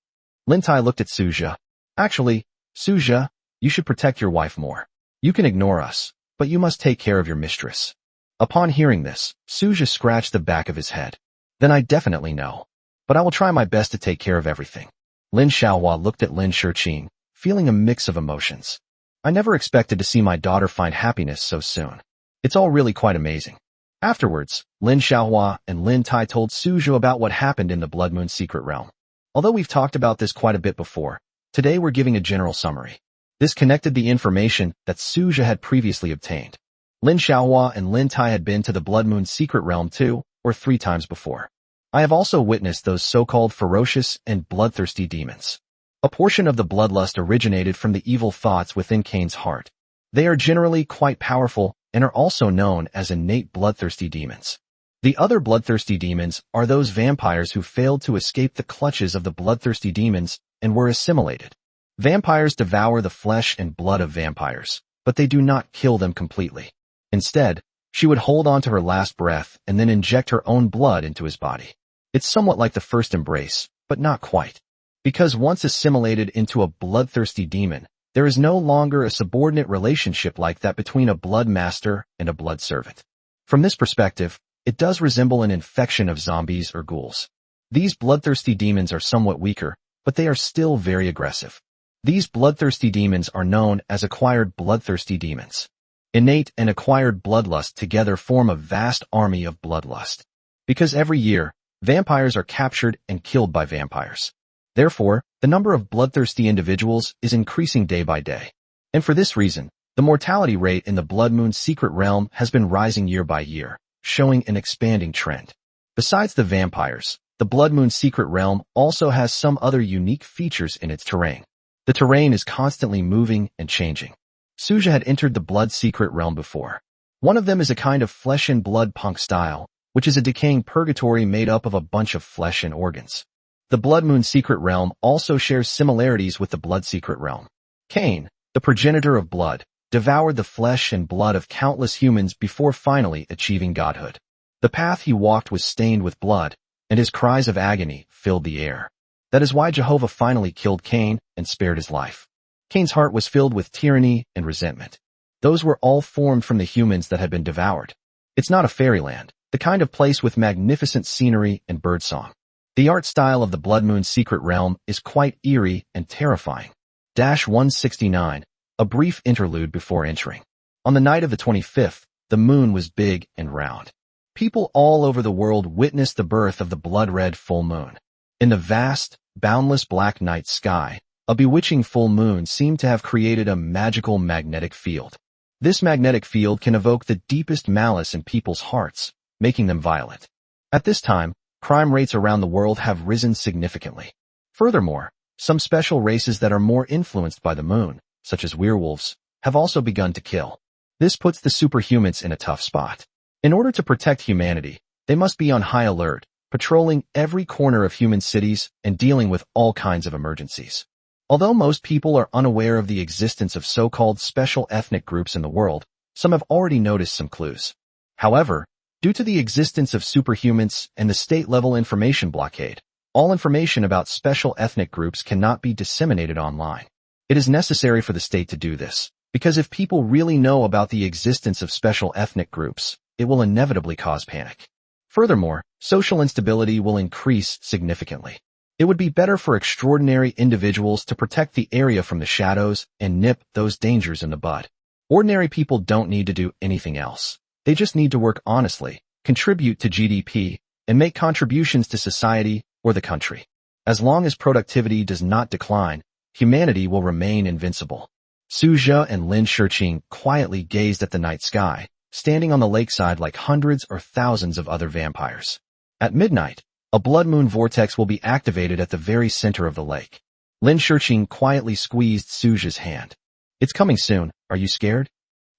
Lin Tai looked at Suja. Actually, Suja, you should protect your wife more. You can ignore us, but you must take care of your mistress. Upon hearing this, Suja scratched the back of his head. Then I definitely know. But I will try my best to take care of everything. Lin Xiaohua looked at Lin Shiqing, feeling a mix of emotions. I never expected to see my daughter find happiness so soon. It's all really quite amazing. Afterwards, Lin Xiaohua and Lin Tai told Suzhou about what happened in the Blood Moon secret realm. Although we've talked about this quite a bit before, today we're giving a general summary. This connected the information that Suzhou had previously obtained. Lin Xiaohua and Lin Tai had been to the Blood Moon secret realm 2 or 3 times before. I have also witnessed those so-called ferocious and bloodthirsty demons. A portion of the bloodlust originated from the evil thoughts within Cain's heart. They are generally quite powerful and are also known as innate bloodthirsty demons. The other bloodthirsty demons are those vampires who failed to escape the clutches of the bloodthirsty demons and were assimilated. Vampires devour the flesh and blood of vampires, but they do not kill them completely. Instead, she would hold on to her last breath and then inject her own blood into his body. It's somewhat like the first embrace, but not quite. Because once assimilated into a bloodthirsty demon, there is no longer a subordinate relationship like that between a blood master and a blood servant. From this perspective, it does resemble an infection of zombies or ghouls. These bloodthirsty demons are somewhat weaker, but they are still very aggressive. These bloodthirsty demons are known as acquired bloodthirsty demons. Innate and acquired bloodlust together form a vast army of bloodlust. Because every year, vampires are captured and killed by vampires. Therefore, the number of bloodthirsty individuals is increasing day by day. And for this reason, the mortality rate in the Blood Moon secret realm has been rising year by year, showing an expanding trend. Besides the vampires, the Blood Moon secret realm also has some other unique features in its terrain. The terrain is constantly moving and changing. Suzhou had entered the Blood secret realm before. One of them is a kind of flesh and blood punk style, which is a decaying purgatory made up of a bunch of flesh and organs. The Blood Moon secret realm also shares similarities with the Blood secret realm. Cain, the progenitor of blood, devoured the flesh and blood of countless humans before finally achieving godhood. The path he walked was stained with blood, and his cries of agony filled the air. That is why Jehovah finally killed Cain and spared his life. Cain's heart was filled with tyranny and resentment. Those were all formed from the humans that had been devoured. It's not a fairyland, the kind of place with magnificent scenery and birdsong. The art style of the Blood Moon secret realm is quite eerie and terrifying. 169, a brief interlude before entering. On the night of the 25th, the moon was big and round. People all over the world witnessed the birth of the blood-red full moon. In the vast, boundless black night sky, a bewitching full moon seemed to have created a magical magnetic field. This magnetic field can evoke the deepest malice in people's hearts, making them violent. At this time, crime rates around the world have risen significantly. Furthermore, some special races that are more influenced by the moon, such as werewolves, have also begun to kill. This puts the superhumans in a tough spot. In order to protect humanity, they must be on high alert, patrolling every corner of human cities and dealing with all kinds of emergencies. Although most people are unaware of the existence of so-called special ethnic groups in the world, some have already noticed some clues. However, due to the existence of superhumans and the state-level information blockade, all information about special ethnic groups cannot be disseminated online. It is necessary for the state to do this, because if people really know about the existence of special ethnic groups, it will inevitably cause panic. Furthermore, social instability will increase significantly. It would be better for extraordinary individuals to protect the area from the shadows and nip those dangers in the bud. Ordinary people don't need to do anything else. They just need to work honestly, contribute to GDP, and make contributions to society or the country. As long as productivity does not decline, humanity will remain invincible. Suzhou and Lin Shiqing quietly gazed at the night sky, standing on the lakeside like hundreds or thousands of other vampires. At midnight, a blood moon vortex will be activated at the very center of the lake. Lin Shiqing quietly squeezed Suzhou's hand. "It's coming soon, are you scared?"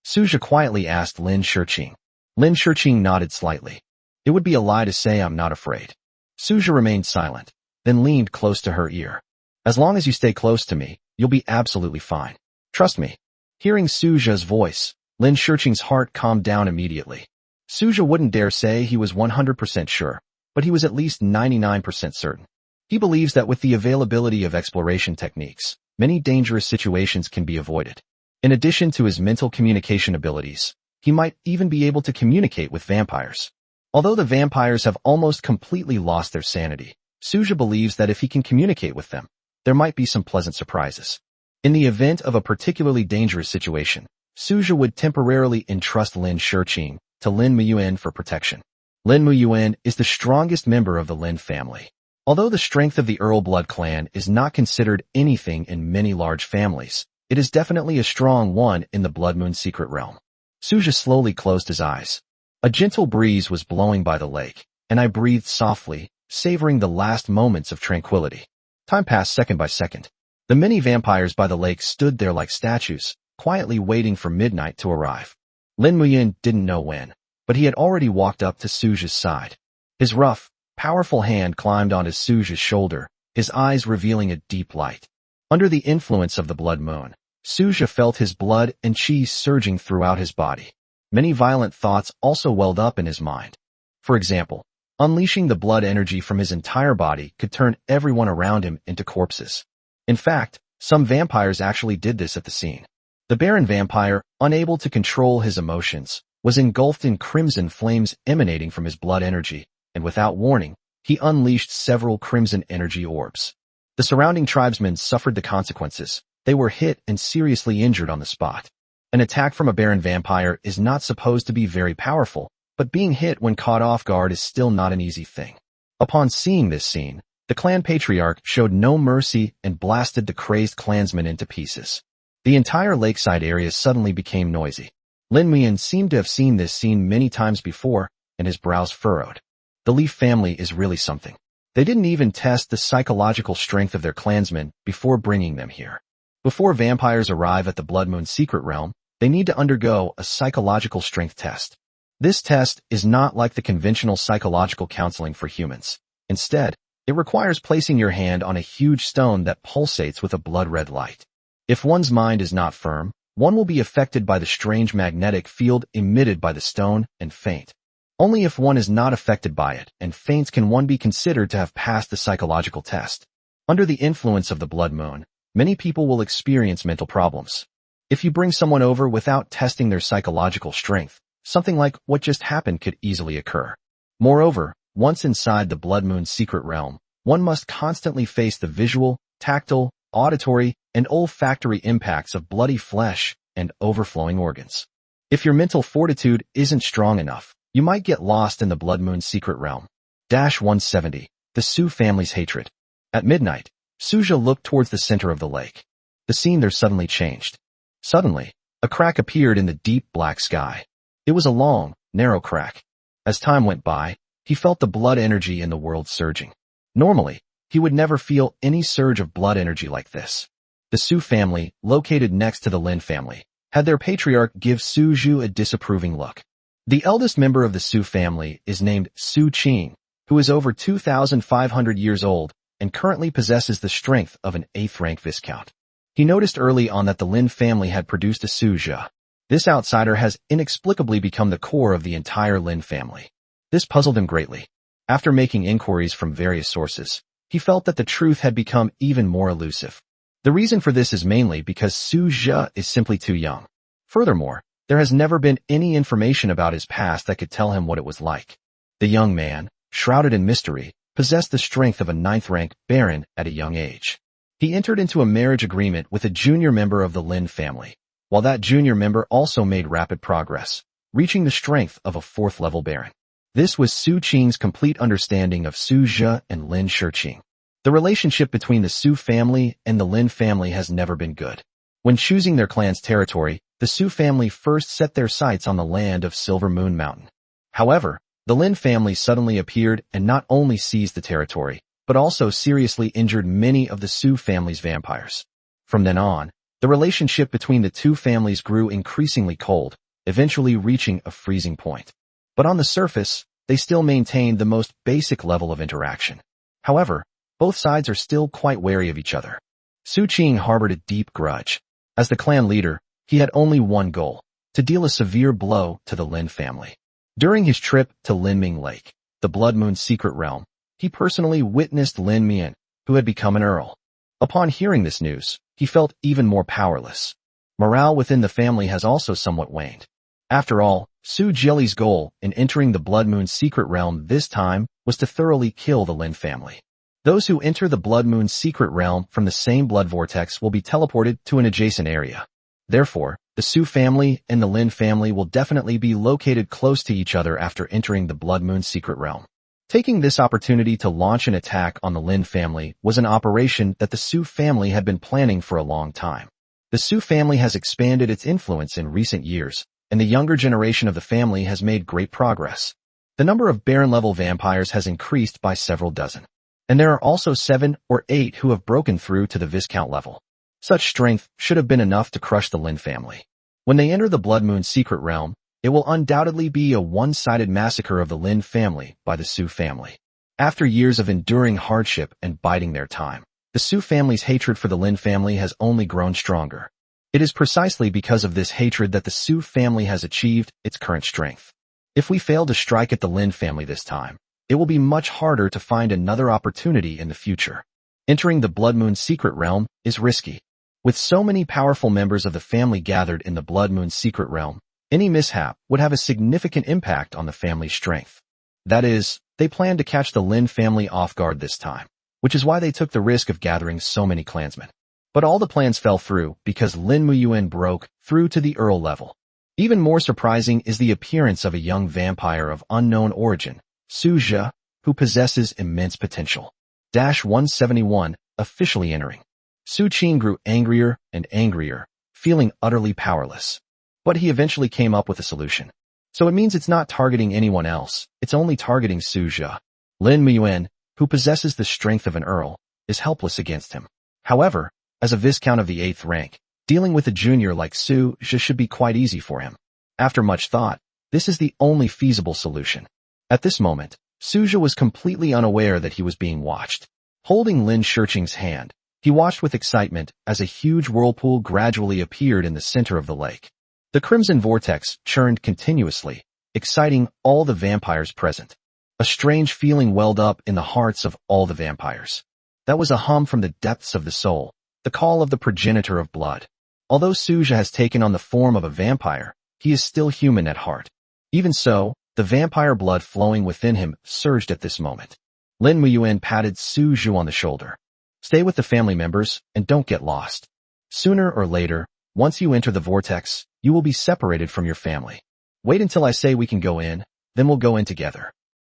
Suzhou quietly asked Lin Shiqing. Lin Shiqing nodded slightly. "It would be a lie to say I'm not afraid." Suzhou remained silent, then leaned close to her ear. "As long as you stay close to me, you'll be absolutely fine. Trust me." Hearing Suzhou's voice, Lin Shiqing's heart calmed down immediately. Suzhou wouldn't dare say he was 100% sure, but he was at least 99% certain. He believes that with the availability of exploration techniques, many dangerous situations can be avoided. In addition to his mental communication abilities, he might even be able to communicate with vampires. Although the vampires have almost completely lost their sanity, Suzhou believes that if he can communicate with them, there might be some pleasant surprises. In the event of a particularly dangerous situation, Suja would temporarily entrust Lin Shiqing to Lin Muyuan for protection. Lin Muyuan is the strongest member of the Lin family. Although the strength of the Earl blood clan is not considered anything in many large families, it is definitely a strong one in the Blood Moon secret realm. Suja slowly closed his eyes. A gentle breeze was blowing by the lake, and I breathed softly, savoring the last moments of tranquility. Time passed second by second. The many vampires by the lake stood there like statues, quietly waiting for midnight to arrive. Lin Muyuan didn't know when, but he had already walked up to Suja's side. His rough, powerful hand climbed onto Suja's shoulder, his eyes revealing a deep light. Under the influence of the blood moon, Suja felt his blood and chi surging throughout his body. Many violent thoughts also welled up in his mind. For example, unleashing the blood energy from his entire body could turn everyone around him into corpses. In fact, some vampires actually did this at the scene. The Baron vampire, unable to control his emotions, was engulfed in crimson flames emanating from his blood energy, and without warning, he unleashed several crimson energy orbs. The surrounding tribesmen suffered the consequences. They were hit and seriously injured on the spot. An attack from a Baron vampire is not supposed to be very powerful, but being hit when caught off guard is still not an easy thing. Upon seeing this scene, the clan patriarch showed no mercy and blasted the crazed clansmen into pieces. The entire lakeside area suddenly became noisy. Lin Muyuan seemed to have seen this scene many times before, and his brows furrowed. The Leaf family is really something. They didn't even test the psychological strength of their clansmen before bringing them here. Before vampires arrive at the Blood Moon secret realm, they need to undergo a psychological strength test. This test is not like the conventional psychological counseling for humans. Instead, it requires placing your hand on a huge stone that pulsates with a blood-red light. If one's mind is not firm, one will be affected by the strange magnetic field emitted by the stone and faint. Only if one is not affected by it and faints can one be considered to have passed the psychological test. Under the influence of the blood moon, many people will experience mental problems. If you bring someone over without testing their psychological strength, something like what just happened could easily occur. Moreover, once inside the Blood Moon secret realm, one must constantly face the visual, tactile, auditory, and olfactory impacts of bloody flesh and overflowing organs. If your mental fortitude isn't strong enough, you might get lost in the Blood Moon secret realm. 170. The Su family's hatred. At midnight, Suja looked towards the center of the lake. The scene there suddenly changed. Suddenly, a crack appeared in the deep black sky. It was a long, narrow crack. As time went by, he felt the blood energy in the world surging. Normally, he would never feel any surge of blood energy like this. The Su family, located next to the Lin family, had their patriarch give Suju a disapproving look. The eldest member of the Su family is named Su Qing, who is over 2,500 years old and currently possesses the strength of an 8th-rank viscount. He noticed early on that the Lin family had produced a Suja. This outsider has inexplicably become the core of the entire Lin family. This puzzled him greatly. After making inquiries from various sources, he felt that the truth had become even more elusive. The reason for this is mainly because Suja is simply too young. Furthermore, there has never been any information about his past that could tell him what it was like. The young man, shrouded in mystery, possessed the strength of a 9th-rank baron at a young age. He entered into a marriage agreement with a junior member of the Lin family, while that junior member also made rapid progress, reaching the strength of a 4th-level baron. This was Su Qing's complete understanding of Suja and Lin Shiqing. The relationship between the Su family and the Lin family has never been good. When choosing their clan's territory, the Su family first set their sights on the land of Silver Moon Mountain. However, the Lin family suddenly appeared and not only seized the territory, but also seriously injured many of the Su family's vampires. From then on, the relationship between the two families grew increasingly cold, eventually reaching a freezing point. But on the surface, they still maintained the most basic level of interaction. However, both sides are still quite wary of each other. Su Qing harbored a deep grudge. As the clan leader, he had only one goal: to deal a severe blow to the Lin family. During his trip to Linming Lake, the Blood Moon secret realm, he personally witnessed Lin Mian, who had become an earl. Upon hearing this news, he felt even more powerless. Morale within the family has also somewhat waned. After all, Su Jili's goal in entering the Blood Moon secret realm this time was to thoroughly kill the Lin family. Those who enter the Blood Moon secret realm from the same blood vortex will be teleported to an adjacent area. Therefore, The Su family and the Lin family will definitely be located close to each other after entering the Blood Moon secret realm. Taking this opportunity to launch an attack on the Lin family was an operation that the Su family had been planning for a long time. The Su family has expanded its influence in recent years, and the younger generation of the family has made great progress. The number of Baron-level vampires has increased by several dozen, and there are also 7 or 8 who have broken through to the Viscount level. Such strength should have been enough to crush the Lin family. When they enter the Blood Moon secret realm, it will undoubtedly be a one-sided massacre of the Lin family by the Su family. After years of enduring hardship and biding their time, the Su family's hatred for the Lin family has only grown stronger. It is precisely because of this hatred that the Su family has achieved its current strength. If we fail to strike at the Lin family this time, it will be much harder to find another opportunity in the future. Entering the Blood Moon secret realm is risky. With so many powerful members of the family gathered in the Blood Moon secret realm, any mishap would have a significant impact on the family's strength. That is, they planned to catch the Lin family off guard this time, which is why they took the risk of gathering so many clansmen. But all the plans fell through because Lin Muyuan broke through to the Earl level. Even more surprising is the appearance of a young vampire of unknown origin, Su Jia, who possesses immense potential. 171, officially entering. Su Qing grew angrier and angrier, feeling utterly powerless. But he eventually came up with a solution. So it means it's not targeting anyone else, it's only targeting Su Jia. Lin Muyuan, who possesses the strength of an earl, is helpless against him. However, as a Viscount of the 8th rank, dealing with a junior like Su Jia should be quite easy for him. After much thought, this is the only feasible solution. At this moment, Su Jia was completely unaware that he was being watched. Holding Lin Shiqing's hand, he watched with excitement as a huge whirlpool gradually appeared in the center of the lake. The crimson vortex churned continuously, exciting all the vampires present. A strange feeling welled up in the hearts of all the vampires. That was a hum from the depths of the soul, the call of the progenitor of blood. Although Su Jia has taken on the form of a vampire, he is still human at heart. Even so, the vampire blood flowing within him surged at this moment. Lin Muyuan patted Su Jia on the shoulder. Stay with the family members and don't get lost. Sooner or later, once you enter the vortex, you will be separated from your family. Wait until I say we can go in, then we'll go in together.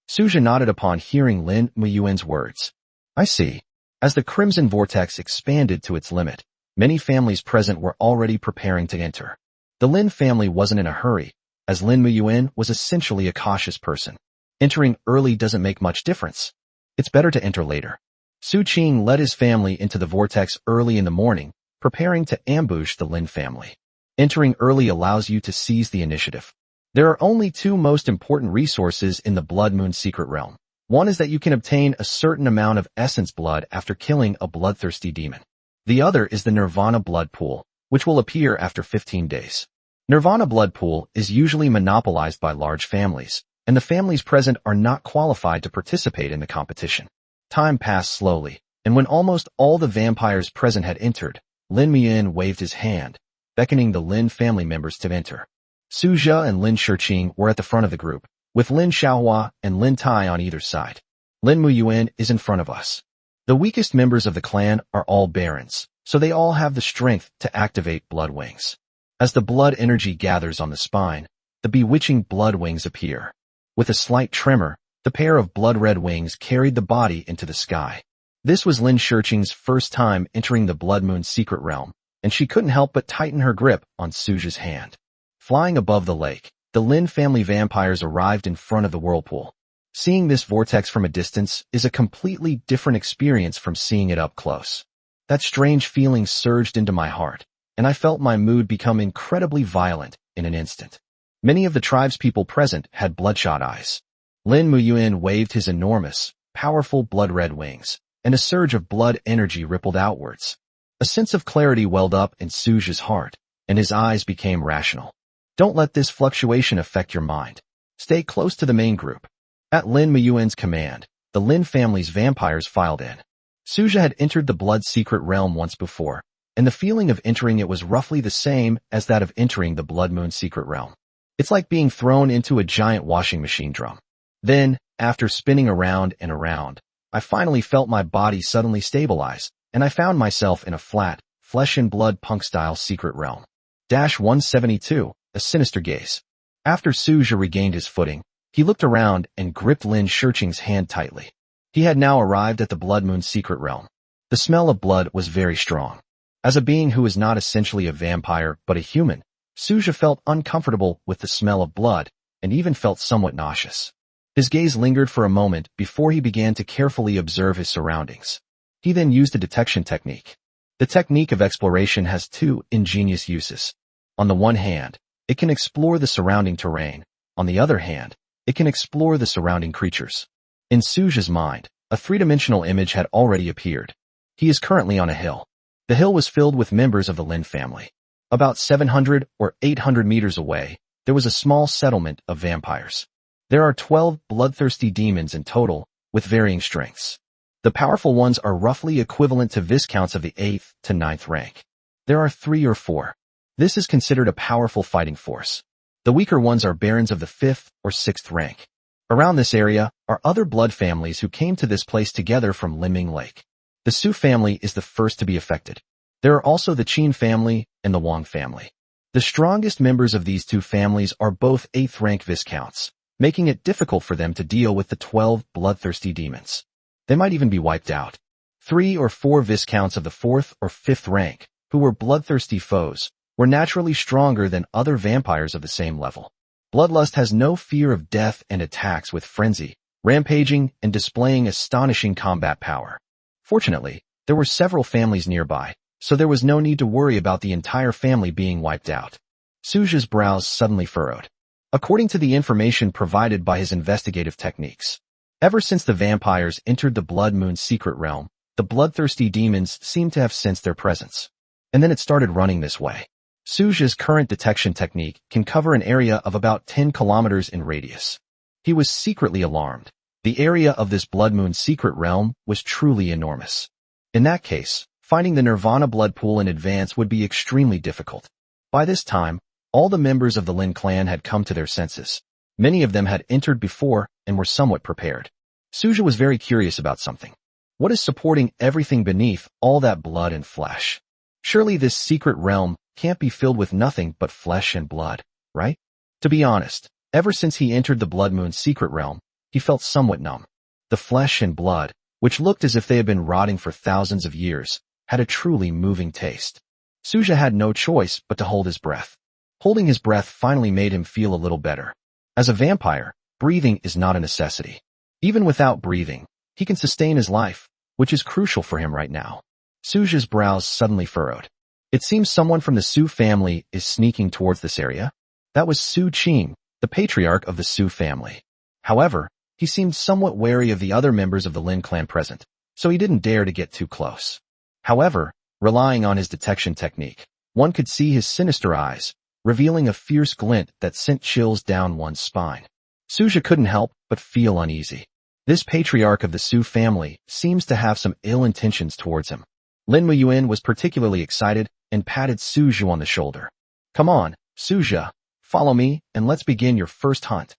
Su Jia nodded upon hearing Lin Muyuan's words. I see. As the crimson vortex expanded to its limit, many families present were already preparing to enter. The Lin family wasn't in a hurry, as Lin Muyuan was essentially a cautious person. Entering early doesn't make much difference. It's better to enter later. Su Qing led his family into the vortex early in the morning, preparing to ambush the Lin family. Entering early allows you to seize the initiative. There are only 2 most important resources in the Blood Moon secret realm. One is that you can obtain a certain amount of essence blood after killing a bloodthirsty demon. The other is the Nirvana blood pool, which will appear after 15 days. Nirvana blood pool is usually monopolized by large families, and the families present are not qualified to participate in the competition. Time passed slowly, and when almost all the vampires present had entered, Lin Muyuan waved his hand, beckoning the Lin family members to enter. Su Jia and Lin Shiqing were at the front of the group, with Lin Xiaohua and Lin Tai on either side. Lin Muyuan is in front of us. The weakest members of the clan are all barons, so they all have the strength to activate blood wings. As the blood energy gathers on the spine, the bewitching blood wings appear. With a slight tremor, the pair of blood-red wings carried the body into the sky. This was Lin Shiqing's first time entering the Blood Moon secret realm, and she couldn't help but tighten her grip on Su Jia's hand. Flying above the lake, the Lin family vampires arrived in front of the whirlpool. Seeing this vortex from a distance is a completely different experience from seeing it up close. That strange feeling surged into my heart, and I felt my mood become incredibly violent in an instant. Many of the tribespeople present had bloodshot eyes. Lin Muyuan waved his enormous, powerful blood-red wings, and a surge of blood energy rippled outwards. A sense of clarity welled up in Su Jia's heart, and his eyes became rational. Don't let this fluctuation affect your mind. Stay close to the main group. At Lin Muyuan's command, the Lin family's vampires filed in. Su Jia had entered the blood secret realm once before, and the feeling of entering it was roughly the same as that of entering the Blood Moon secret realm. It's like being thrown into a giant washing machine drum. Then, after spinning around and around, I finally felt my body suddenly stabilize, and I found myself in a flat, flesh and blood punk-style secret realm. 172, a sinister gaze. After Suja regained his footing, he looked around and gripped Lin Shurqing's hand tightly. He had now arrived at the Blood Moon's secret realm. The smell of blood was very strong. As a being who is not essentially a vampire but a human, Suja felt uncomfortable with the smell of blood and even felt somewhat nauseous. His gaze lingered for a moment before he began to carefully observe his surroundings. He then used a detection technique. The technique of exploration has two ingenious uses. On the one hand, it can explore the surrounding terrain. On the other hand, it can explore the surrounding creatures. In Suja's mind, a three-dimensional image had already appeared. He is currently on a hill. The hill was filled with members of the Lin family. About 700 or 800 meters away, there was a small settlement of vampires. There are 12 bloodthirsty demons in total, with varying strengths. The powerful ones are roughly equivalent to Viscounts of the 8th to 9th rank. There are 3 or 4. This is considered a powerful fighting force. The weaker ones are barons of the 5th or 6th rank. Around this area are other blood families who came to this place together from Liming Lake. The Su family is the first to be affected. There are also the Qin family and the Wang family. The strongest members of these two families are both 8th rank Viscounts, making it difficult for them to deal with the 12 bloodthirsty demons. They might even be wiped out. 3 or 4 Viscounts of the 4th or 5th rank, who were bloodthirsty foes, were naturally stronger than other vampires of the same level. Bloodlust has no fear of death and attacks with frenzy, rampaging, and displaying astonishing combat power. Fortunately, there were several families nearby, so there was no need to worry about the entire family being wiped out. Suja's brows suddenly furrowed. According to the information provided by his investigative techniques, ever since the vampires entered the Blood Moon's secret realm, the bloodthirsty demons seemed to have sensed their presence. And then it started running this way. Suja's current detection technique can cover an area of about 10 kilometers in radius. He was secretly alarmed. The area of this Blood Moon's secret realm was truly enormous. In that case, finding the Nirvana blood pool in advance would be extremely difficult. By this time, all the members of the Lin clan had come to their senses. Many of them had entered before and were somewhat prepared. Suja was very curious about something. What is supporting everything beneath all that blood and flesh? Surely this secret realm can't be filled with nothing but flesh and blood, right? To be honest, ever since he entered the Blood Moon's secret realm, he felt somewhat numb. The flesh and blood, which looked as if they had been rotting for thousands of years, had a truly moving taste. Suja had no choice but to hold his breath. Holding his breath finally made him feel a little better. As a vampire, breathing is not a necessity. Even without breathing, he can sustain his life, which is crucial for him right now. Suja's brows suddenly furrowed. It seems someone from the Su family is sneaking towards this area. That was Su Qing, the patriarch of the Su family. However, he seemed somewhat wary of the other members of the Lin clan present, so he didn't dare to get too close. However, relying on his detection technique, one could see his sinister eyes, revealing a fierce glint that sent chills down one's spine. Suja couldn't help but feel uneasy. This patriarch of the Su family seems to have some ill intentions towards him. Lin Muyuan was particularly excited and patted Suja on the shoulder. Come on, Suja, follow me and let's begin your first hunt.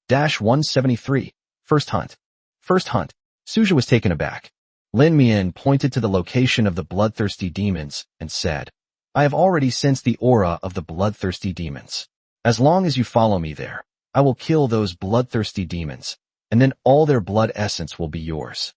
173. First hunt. First hunt. Suja was taken aback. Lin Mian pointed to the location of the bloodthirsty demons and said, I have already sensed the aura of the bloodthirsty demons. As long as you follow me there, I will kill those bloodthirsty demons, and then all their blood essence will be yours.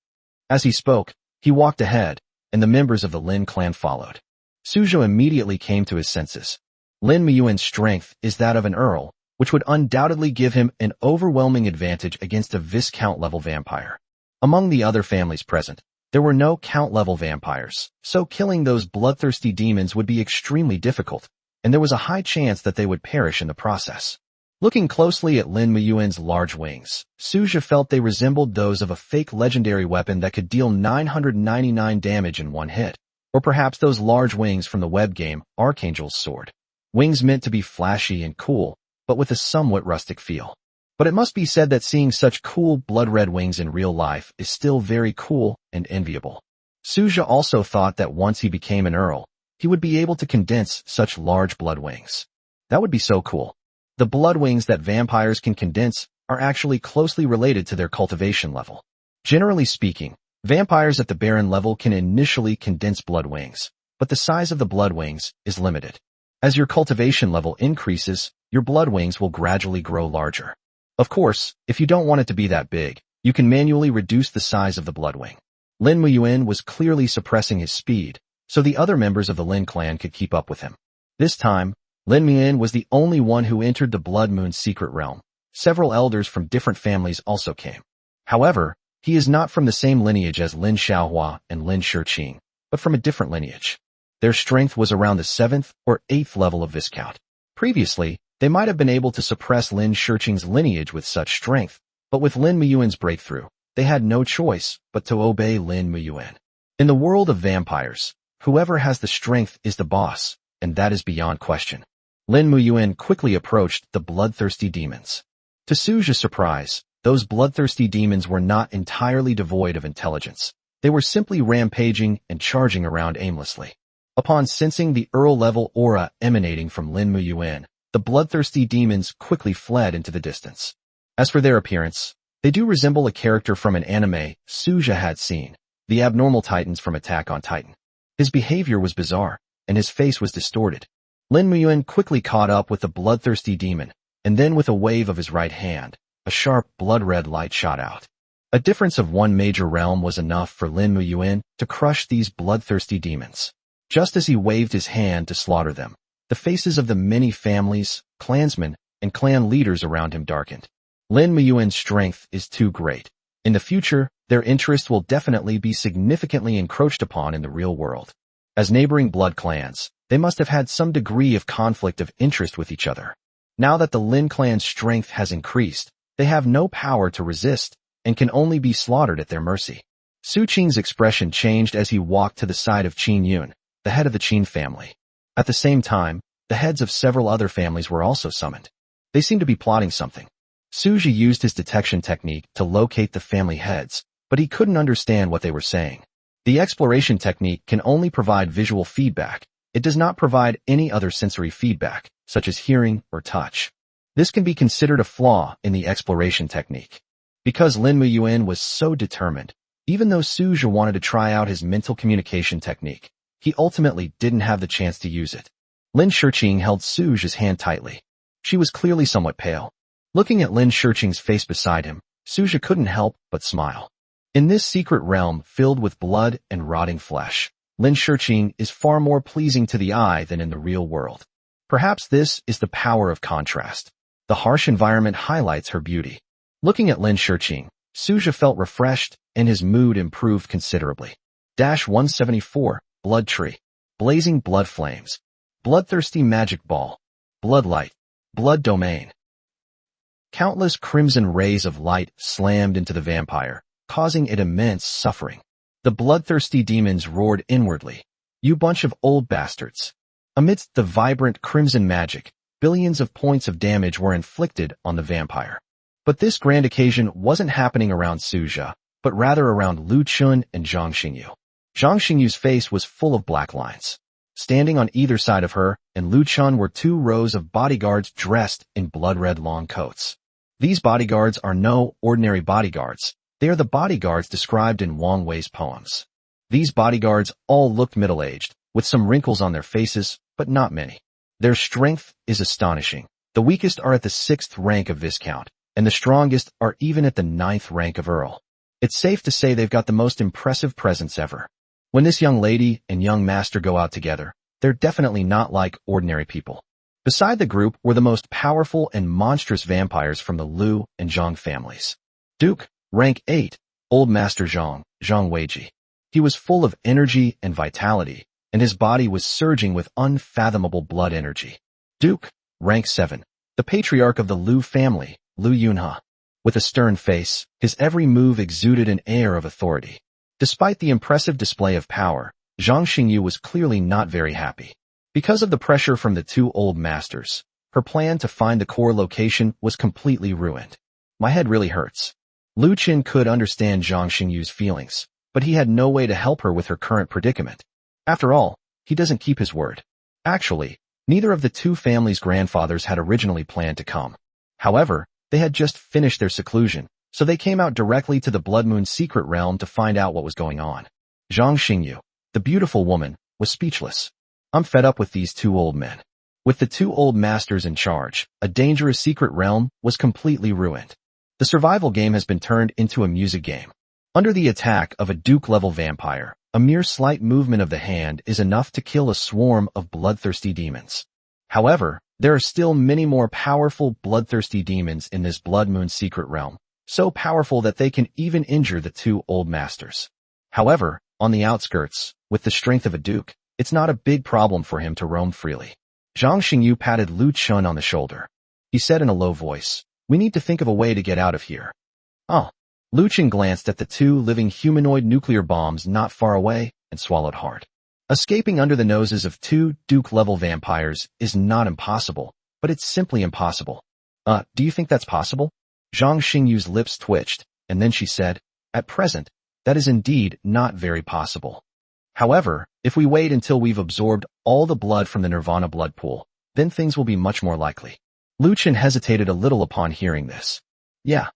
As he spoke, he walked ahead, and the members of the Lin clan followed. Suja immediately came to his senses. Lin Miyuan's strength is that of an earl, which would undoubtedly give him an overwhelming advantage against a Viscount-level vampire. Among the other families present, there were no Count-level vampires, so killing those bloodthirsty demons would be extremely difficult, and there was a high chance that they would perish in the process. Looking closely at Lin Miyuan's large wings, Suja felt they resembled those of a fake legendary weapon that could deal 999 damage in one hit, or perhaps those large wings from the web game Archangel's Sword. Wings meant to be flashy and cool, but with a somewhat rustic feel. But it must be said that seeing such cool blood-red wings in real life is still very cool and enviable. Suja also thought that once he became an earl, he would be able to condense such large blood wings. That would be so cool. The blood wings that vampires can condense are actually closely related to their cultivation level. Generally speaking, vampires at the Baron level can initially condense blood wings, but the size of the blood wings is limited. As your cultivation level increases, your blood wings will gradually grow larger. Of course, if you don't want it to be that big, you can manually reduce the size of the blood wing. Lin Muyuan was clearly suppressing his speed, so the other members of the Lin clan could keep up with him. This time, Lin Muyuan was the only one who entered the Blood Moon's secret realm. Several elders from different families also came. However, he is not from the same lineage as Lin Xiaohua and Lin Shiqing, but from a different lineage. Their strength was around the 7th or 8th level of Viscount. Previously, they might have been able to suppress Lin Shiqing's lineage with such strength, but with Lin Muyuan's breakthrough, they had no choice but to obey Lin Muyuan. In the world of vampires, whoever has the strength is the boss, and that is beyond question. Lin Muyuan quickly approached the bloodthirsty demons. To Suja's surprise, those bloodthirsty demons were not entirely devoid of intelligence. They were simply rampaging and charging around aimlessly. Upon sensing the Earl-level aura emanating from Lin Muyuan, the bloodthirsty demons quickly fled into the distance. As for their appearance, they do resemble a character from an anime Suja had seen, the abnormal titans from Attack on Titan. His behavior was bizarre, and his face was distorted. Lin Muyuan quickly caught up with the bloodthirsty demon, and then with a wave of his right hand, a sharp blood-red light shot out. A difference of one major realm was enough for Lin Muyuan to crush these bloodthirsty demons. Just as he waved his hand to slaughter them, the faces of the many families, clansmen, and clan leaders around him darkened. Lin Muyuan's strength is too great. In the future, their interest will definitely be significantly encroached upon in the real world. As neighboring blood clans, they must have had some degree of conflict of interest with each other. Now that the Lin clan's strength has increased, they have no power to resist and can only be slaughtered at their mercy. Su Qing's expression changed as he walked to the side of Qin Yun, the head of the Qin family. At the same time, the heads of several other families were also summoned. They seemed to be plotting something. Suji used his detection technique to locate the family heads, but he couldn't understand what they were saying. The exploration technique can only provide visual feedback. It does not provide any other sensory feedback, such as hearing or touch. This can be considered a flaw in the exploration technique. Because Lin Muyuan was so determined, even though Suja wanted to try out his mental communication technique, he ultimately didn't have the chance to use it. Lin Shiqing held Suja's hand tightly. She was clearly somewhat pale. Looking at Lin Shiqing's face beside him, Suja couldn't help but smile. In this secret realm filled with blood and rotting flesh, Lin Shiqing is far more pleasing to the eye than in the real world. Perhaps this is the power of contrast. The harsh environment highlights her beauty. Looking at Lin Shiqing, Suja felt refreshed and his mood improved considerably. 174, Blood Tree. Blazing blood flames. Bloodthirsty magic ball. Bloodlight. Blood domain. Countless crimson rays of light slammed into the vampire, causing it immense suffering. The bloodthirsty demons roared inwardly. You bunch of old bastards. Amidst the vibrant crimson magic, billions of points of damage were inflicted on the vampire. But this grand occasion wasn't happening around Suja, but rather around Lu Chun and Zhang Xingyu. Zhang Xingyu's face was full of black lines. Standing on either side of her and Lu Chun were 2 rows of bodyguards dressed in blood-red long coats. These bodyguards are no ordinary bodyguards. They are the bodyguards described in Wang Wei's poems. These bodyguards all looked middle-aged, with some wrinkles on their faces, but not many. Their strength is astonishing. The weakest are at the 6th rank of Viscount, and the strongest are even at the 9th rank of Earl. It's safe to say they've got the most impressive presence ever. When this young lady and young master go out together, they're definitely not like ordinary people. Beside the group were the most powerful and monstrous vampires from the Lu and Zhang families. Duke, rank 8, Old Master Zhang, Zhang Weiji. He was full of energy and vitality, and his body was surging with unfathomable blood energy. Duke, rank 7, the patriarch of the Lu family, Lu Yunhe. With a stern face, his every move exuded an air of authority. Despite the impressive display of power, Zhang Xingyu was clearly not very happy. Because of the pressure from the 2 old masters, her plan to find the core location was completely ruined. My head really hurts. Lu Qin could understand Zhang Xingyu's feelings, but he had no way to help her with her current predicament. After all, he doesn't keep his word. Actually, neither of the 2 families' grandfathers had originally planned to come. However, they had just finished their seclusion, so they came out directly to the Blood Moon's secret realm to find out what was going on. Zhang Xingyu, the beautiful woman, was speechless. I'm fed up with these 2 old men. With the two old masters in charge, a dangerous secret realm was completely ruined. The survival game has been turned into a music game. Under the attack of a Duke-level vampire, a mere slight movement of the hand is enough to kill a swarm of bloodthirsty demons. However, there are still many more powerful bloodthirsty demons in this Blood Moon secret realm, so powerful that they can even injure the two old masters. However, on the outskirts, with the strength of a duke, it's not a big problem for him to roam freely. Zhang Xingyu patted Lu Chun on the shoulder. He said in a low voice, "We need to think of a way to get out of here." Oh. Lu Chun glanced at the two living humanoid nuclear bombs not far away and swallowed hard. Escaping under the noses of two Duke-level vampires is not impossible, but it's simply impossible. Do you think that's possible? Zhang Xingyu's lips twitched, and then she said, "At present, that is indeed not very possible. However, if we wait until we've absorbed all the blood from the Nirvana blood pool, then things will be much more likely." Lu Chun hesitated a little upon hearing this. Yeah.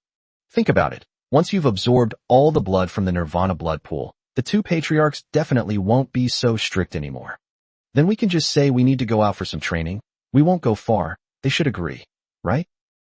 Think about it. Once you've absorbed all the blood from the Nirvana blood pool, the two patriarchs definitely won't be so strict anymore. Then we can just say we need to go out for some training. We won't go far. They should agree, right?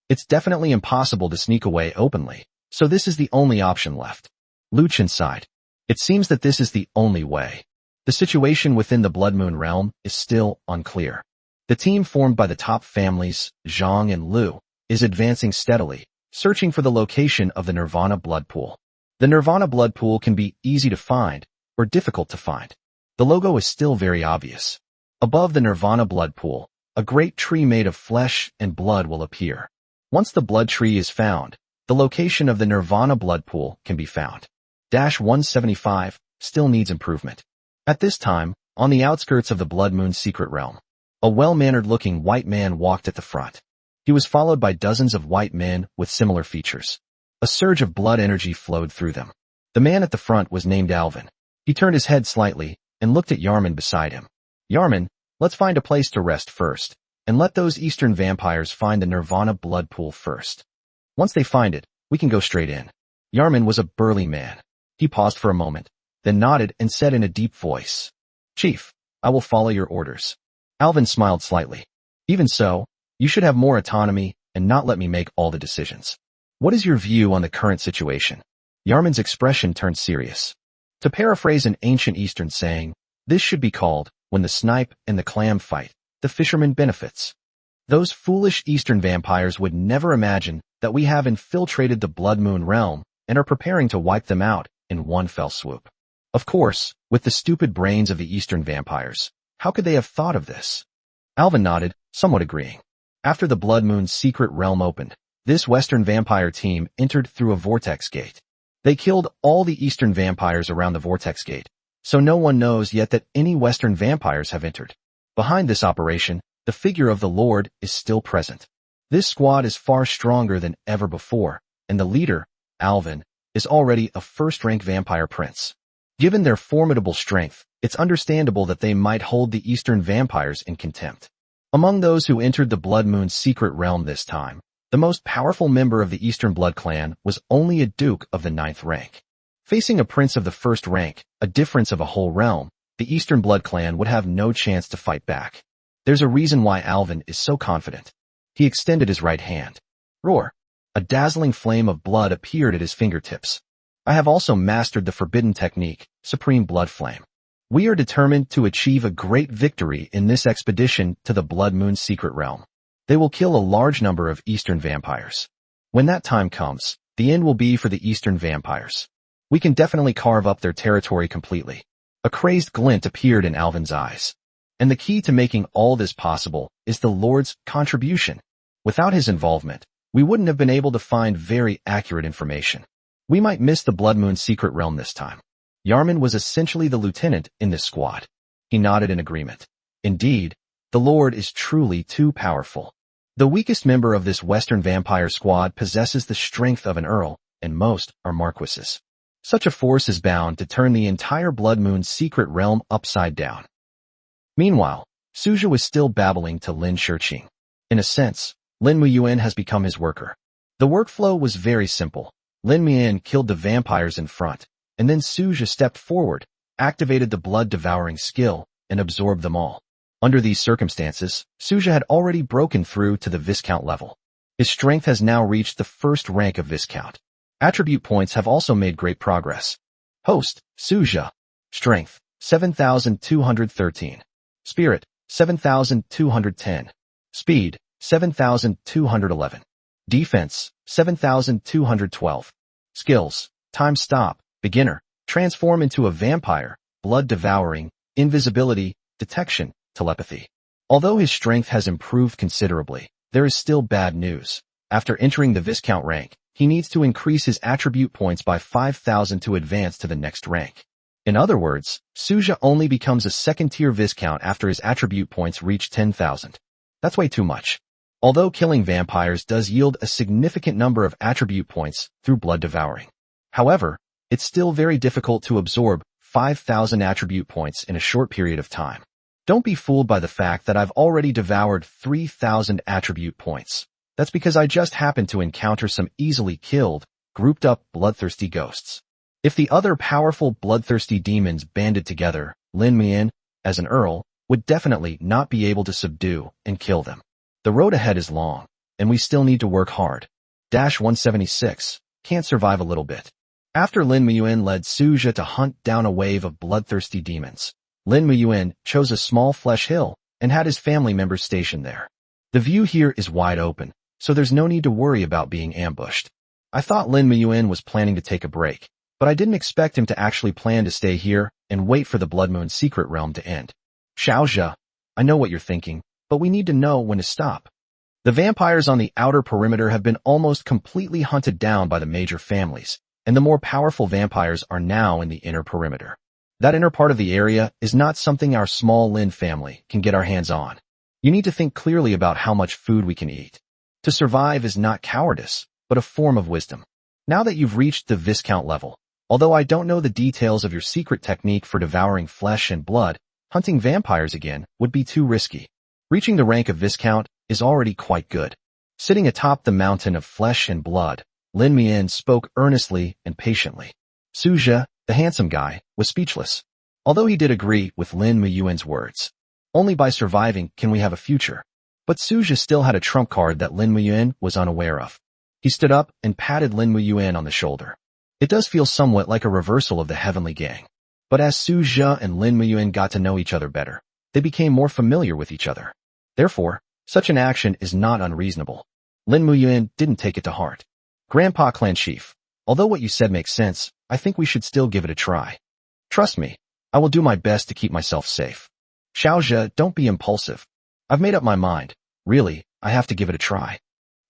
It's definitely impossible to sneak away openly, so this is the only option left. Lu Chun sighed. It seems that this is the only way. The situation within the Blood Moon realm is still unclear. The team formed by the top families, Zhang and Lu, is advancing steadily, searching for the location of the Nirvana blood pool. The Nirvana blood pool can be easy to find or difficult to find. The logo is still very obvious. Above the Nirvana blood pool, a great tree made of flesh and blood will appear. Once the blood tree is found, the location of the Nirvana blood pool can be found. 175 still needs improvement. At this time, on the outskirts of the Blood Moon secret realm, a well-mannered-looking white man walked at the front. He was followed by dozens of white men with similar features. A surge of blood energy flowed through them. The man at the front was named Alvin. He turned his head slightly and looked at Yarman beside him. "Yarman, let's find a place to rest first, and let those Eastern vampires find the Nirvana blood pool first. Once they find it, we can go straight in." Yarman was a burly man. He paused for a moment, then nodded and said in a deep voice, "Chief, I will follow your orders." Alvin smiled slightly. "Even so, you should have more autonomy and not let me make all the decisions. What is your view on the current situation?" Yarman's expression turned serious. To paraphrase an ancient Eastern saying, this should be called, "When the snipe and the clam fight, the fisherman benefits." Those foolish Eastern vampires would never imagine that we have infiltrated the Blood Moon realm and are preparing to wipe them out in one fell swoop. Of course, with the stupid brains of the Eastern vampires, how could they have thought of this? Alvin nodded, somewhat agreeing. After the Blood Moon's secret realm opened, this Western vampire team entered through a vortex gate. They killed all the Eastern vampires around the vortex gate, so no one knows yet that any Western vampires have entered. Behind this operation, the figure of the Lord is still present. This squad is far stronger than ever before, and the leader, Alvin, is already a first-rank vampire prince. Given their formidable strength, it's understandable that they might hold the Eastern vampires in contempt. Among those who entered the Blood Moon's secret realm this time, the most powerful member of the Eastern Blood clan was only a duke of the 9th rank. Facing a prince of the 1st rank, a difference of a whole realm, the Eastern Blood clan would have no chance to fight back. There's a reason why Alvin is so confident. He extended his right hand. Roar! A dazzling flame of blood appeared at his fingertips. "I have also mastered the forbidden technique, Supreme Blood Flame. We are determined to achieve a great victory in this expedition to the Blood Moon secret realm. They will kill a large number of Eastern vampires. When that time comes, the end will be for the Eastern vampires. We can definitely carve up their territory completely." A crazed glint appeared in Alvin's eyes. And the key to making all this possible is the Lord's contribution. Without his involvement, we wouldn't have been able to find very accurate information. We might miss the Blood Moon secret realm this time. Yarman was essentially the lieutenant in this squad. He nodded in agreement. Indeed, the Lord is truly too powerful. The weakest member of this Western vampire squad possesses the strength of an earl, and most are marquises. Such a force is bound to turn the entire Blood Moon secret realm upside down. Meanwhile, Suja was still babbling to Lin Shiqing. In a sense, Lin Muyuan has become his worker. The workflow was very simple. Lin Muyuan killed the vampires in front, and then Suja stepped forward, activated the blood-devouring skill, and absorbed them all. Under these circumstances, Suja had already broken through to the Viscount level. His strength has now reached the first rank of Viscount. Attribute points have also made great progress. Host, Suja. Strength, 7,213. Spirit, 7,210. Speed, 7,211. Defense, 7,212. Skills, time stop, beginner, transform into a vampire, blood devouring, invisibility, detection, telepathy. Although his strength has improved considerably, there is still bad news. After entering the Viscount rank, he needs to increase his attribute points by 5,000 to advance to the next rank. In other words, Suja only becomes a second-tier Viscount after his attribute points reach 10,000. That's way too much. Although killing vampires does yield a significant number of attribute points through blood devouring. However, it's still very difficult to absorb 5,000 attribute points in a short period of time. Don't be fooled by the fact that I've already devoured 3,000 attribute points. That's because I just happened to encounter some easily killed, grouped-up bloodthirsty ghosts. If the other powerful bloodthirsty demons banded together, Lin Mian, as an earl, would definitely not be able to subdue and kill them. The road ahead is long, and we still need to work hard. 176. Can't survive a little bit. After Lin Miyuan led Suja to hunt down a wave of bloodthirsty demons, Lin Miyuan chose a small flesh hill and had his family members stationed there. The view here is wide open, so there's no need to worry about being ambushed. I thought Lin Miyuan was planning to take a break, but I didn't expect him to actually plan to stay here and wait for the Blood Moon secret realm to end. Xiaozhe, I know what you're thinking, but we need to know when to stop. The vampires on the outer perimeter have been almost completely hunted down by the major families, and the more powerful vampires are now in the inner perimeter. That inner part of the area is not something our small Lin family can get our hands on. You need to think clearly about how much food we can eat. To survive is not cowardice, but a form of wisdom. Now that you've reached the Viscount level, although I don't know the details of your secret technique for devouring flesh and blood, hunting vampires again would be too risky. Reaching the rank of Viscount is already quite good. Sitting atop the mountain of flesh and blood, Lin Mian spoke earnestly and patiently. Suja, the handsome guy, was speechless. Although he did agree with Lin Miyuan's words. Only by surviving can we have a future. But Suja still had a trump card that Lin Miyuan was unaware of. He stood up and patted Lin Miyuan on the shoulder. It does feel somewhat like a reversal of the Heavenly Gang. But as Suja and Lin Miyuan got to know each other better, they became more familiar with each other. Therefore, such an action is not unreasonable. Lin Miyuan didn't take it to heart. Grandpa Clan Chief, although what you said makes sense, I think we should still give it a try. Trust me, I will do my best to keep myself safe. Xiaozhe, don't be impulsive. I've made up my mind. Really, I have to give it a try.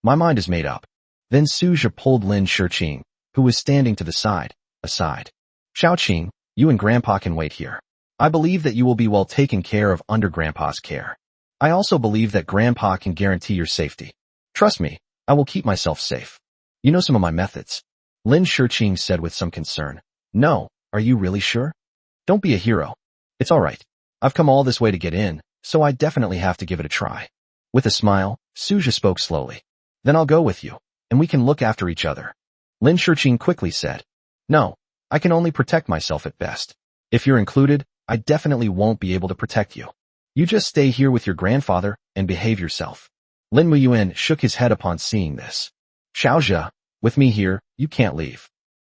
My mind is made up. Then Suja pulled Lin Shiqing, who was standing to the side, aside. Xiaoqing, you and Grandpa can wait here. I believe that you will be well taken care of under Grandpa's care. I also believe that Grandpa can guarantee your safety. Trust me, I will keep myself safe. You know some of my methods. Lin Shiqing said with some concern. No, are you really sure? Don't be a hero. It's all right. I've come all this way to get in, so I definitely have to give it a try. With a smile, Suja spoke slowly. Then I'll go with you, and we can look after each other. Lin Shiqing quickly said. No, I can only protect myself at best. If you're included, I definitely won't be able to protect you. You just stay here with your grandfather and behave yourself. Lin Miyuan shook his head upon seeing this. Xiaozhe, with me here, you can't leave.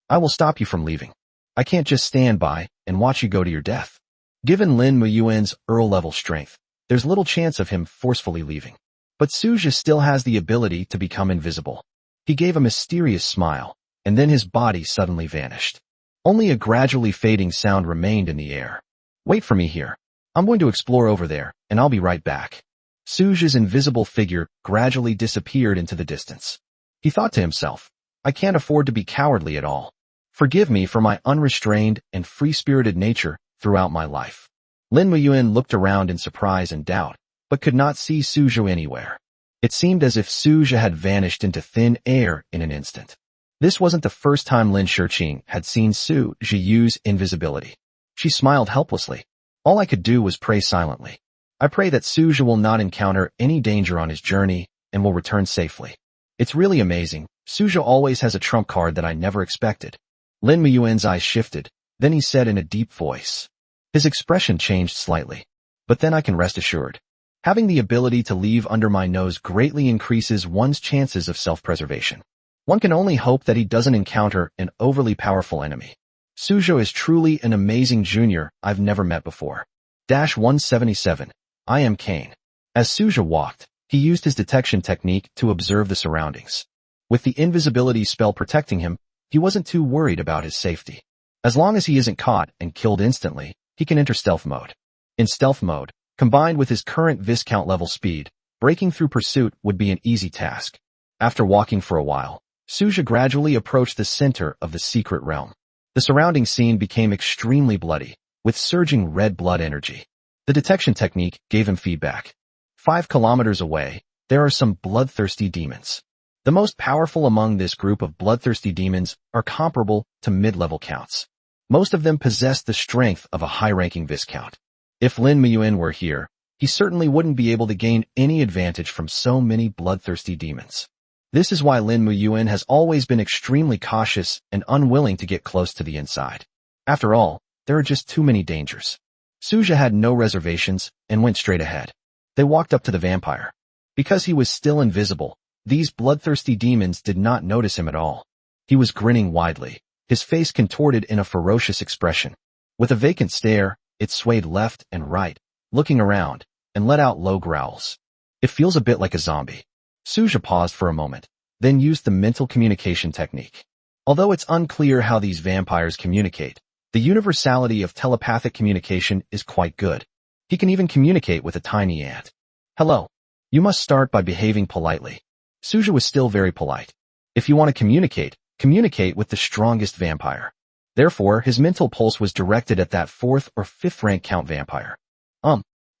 I will stop you from leaving. I can't just stand by and watch you go to your death. Given Lin Miyuan's Earl-level strength, there's little chance of him forcefully leaving. But Suja still has the ability to become invisible. He gave a mysterious smile, and then his body suddenly vanished. Only a gradually fading sound remained in the air. Wait for me here. I'm going to explore over there, and I'll be right back. Suja's invisible figure gradually disappeared into the distance. He thought to himself, I can't afford to be cowardly at all. Forgive me for my unrestrained and free-spirited nature throughout my life. Lin Miyuan looked around in surprise and doubt, but could not see Suja anywhere. It seemed as if Suja had vanished into thin air in an instant. This wasn't the first time Lin Shiqing had seen Suja use invisibility. She smiled helplessly. All I could do was pray silently. I pray that Suja will not encounter any danger on his journey and will return safely. It's really amazing. Suja always has a trump card that I never expected. Lin Miyuan's eyes shifted. Then he said in a deep voice. His expression changed slightly. but then I can rest assured. Having the ability to leave under my nose greatly increases one's chances of self-preservation. One can only hope that he doesn't encounter an overly powerful enemy. Sujo is truly an amazing junior I've never met before. 177. I am Kane. As Sujo walked, he used his detection technique to observe the surroundings. With the invisibility spell protecting him, he wasn't too worried about his safety. As long as he isn't caught and killed instantly, he can enter stealth mode. In stealth mode, combined with his current Viscount level speed, breaking through pursuit would be an easy task. After walking for a while, Sujo gradually approached the center of the secret realm. The surrounding scene became extremely bloody, with surging red blood energy. The detection technique gave him feedback. 5 kilometers away, there are some bloodthirsty demons. The most powerful among this group of bloodthirsty demons are comparable to mid-level counts. Most of them possess the strength of a high-ranking Viscount. If Lin Muyuan were here, he certainly wouldn't be able to gain any advantage from so many bloodthirsty demons. This is why Lin Muyuan has always been extremely cautious and unwilling to get close to the inside. After all, there are just too many dangers. Sujo had no reservations and went straight ahead. They walked up to the vampire. Because he was still invisible, these bloodthirsty demons did not notice him at all. He was grinning widely, his face contorted in a ferocious expression. With a vacant stare, it swayed left and right, looking around, and let out low growls. It feels a bit like a zombie. Sujo paused for a moment, then used the mental communication technique. Although it's unclear how these vampires communicate, the universality of telepathic communication is quite good. He can even communicate with a tiny ant. Hello. You must start by behaving politely. Sujo was still very polite. If you want to communicate with the strongest vampire. Therefore, his mental pulse was directed at that 4th or 5th rank count vampire.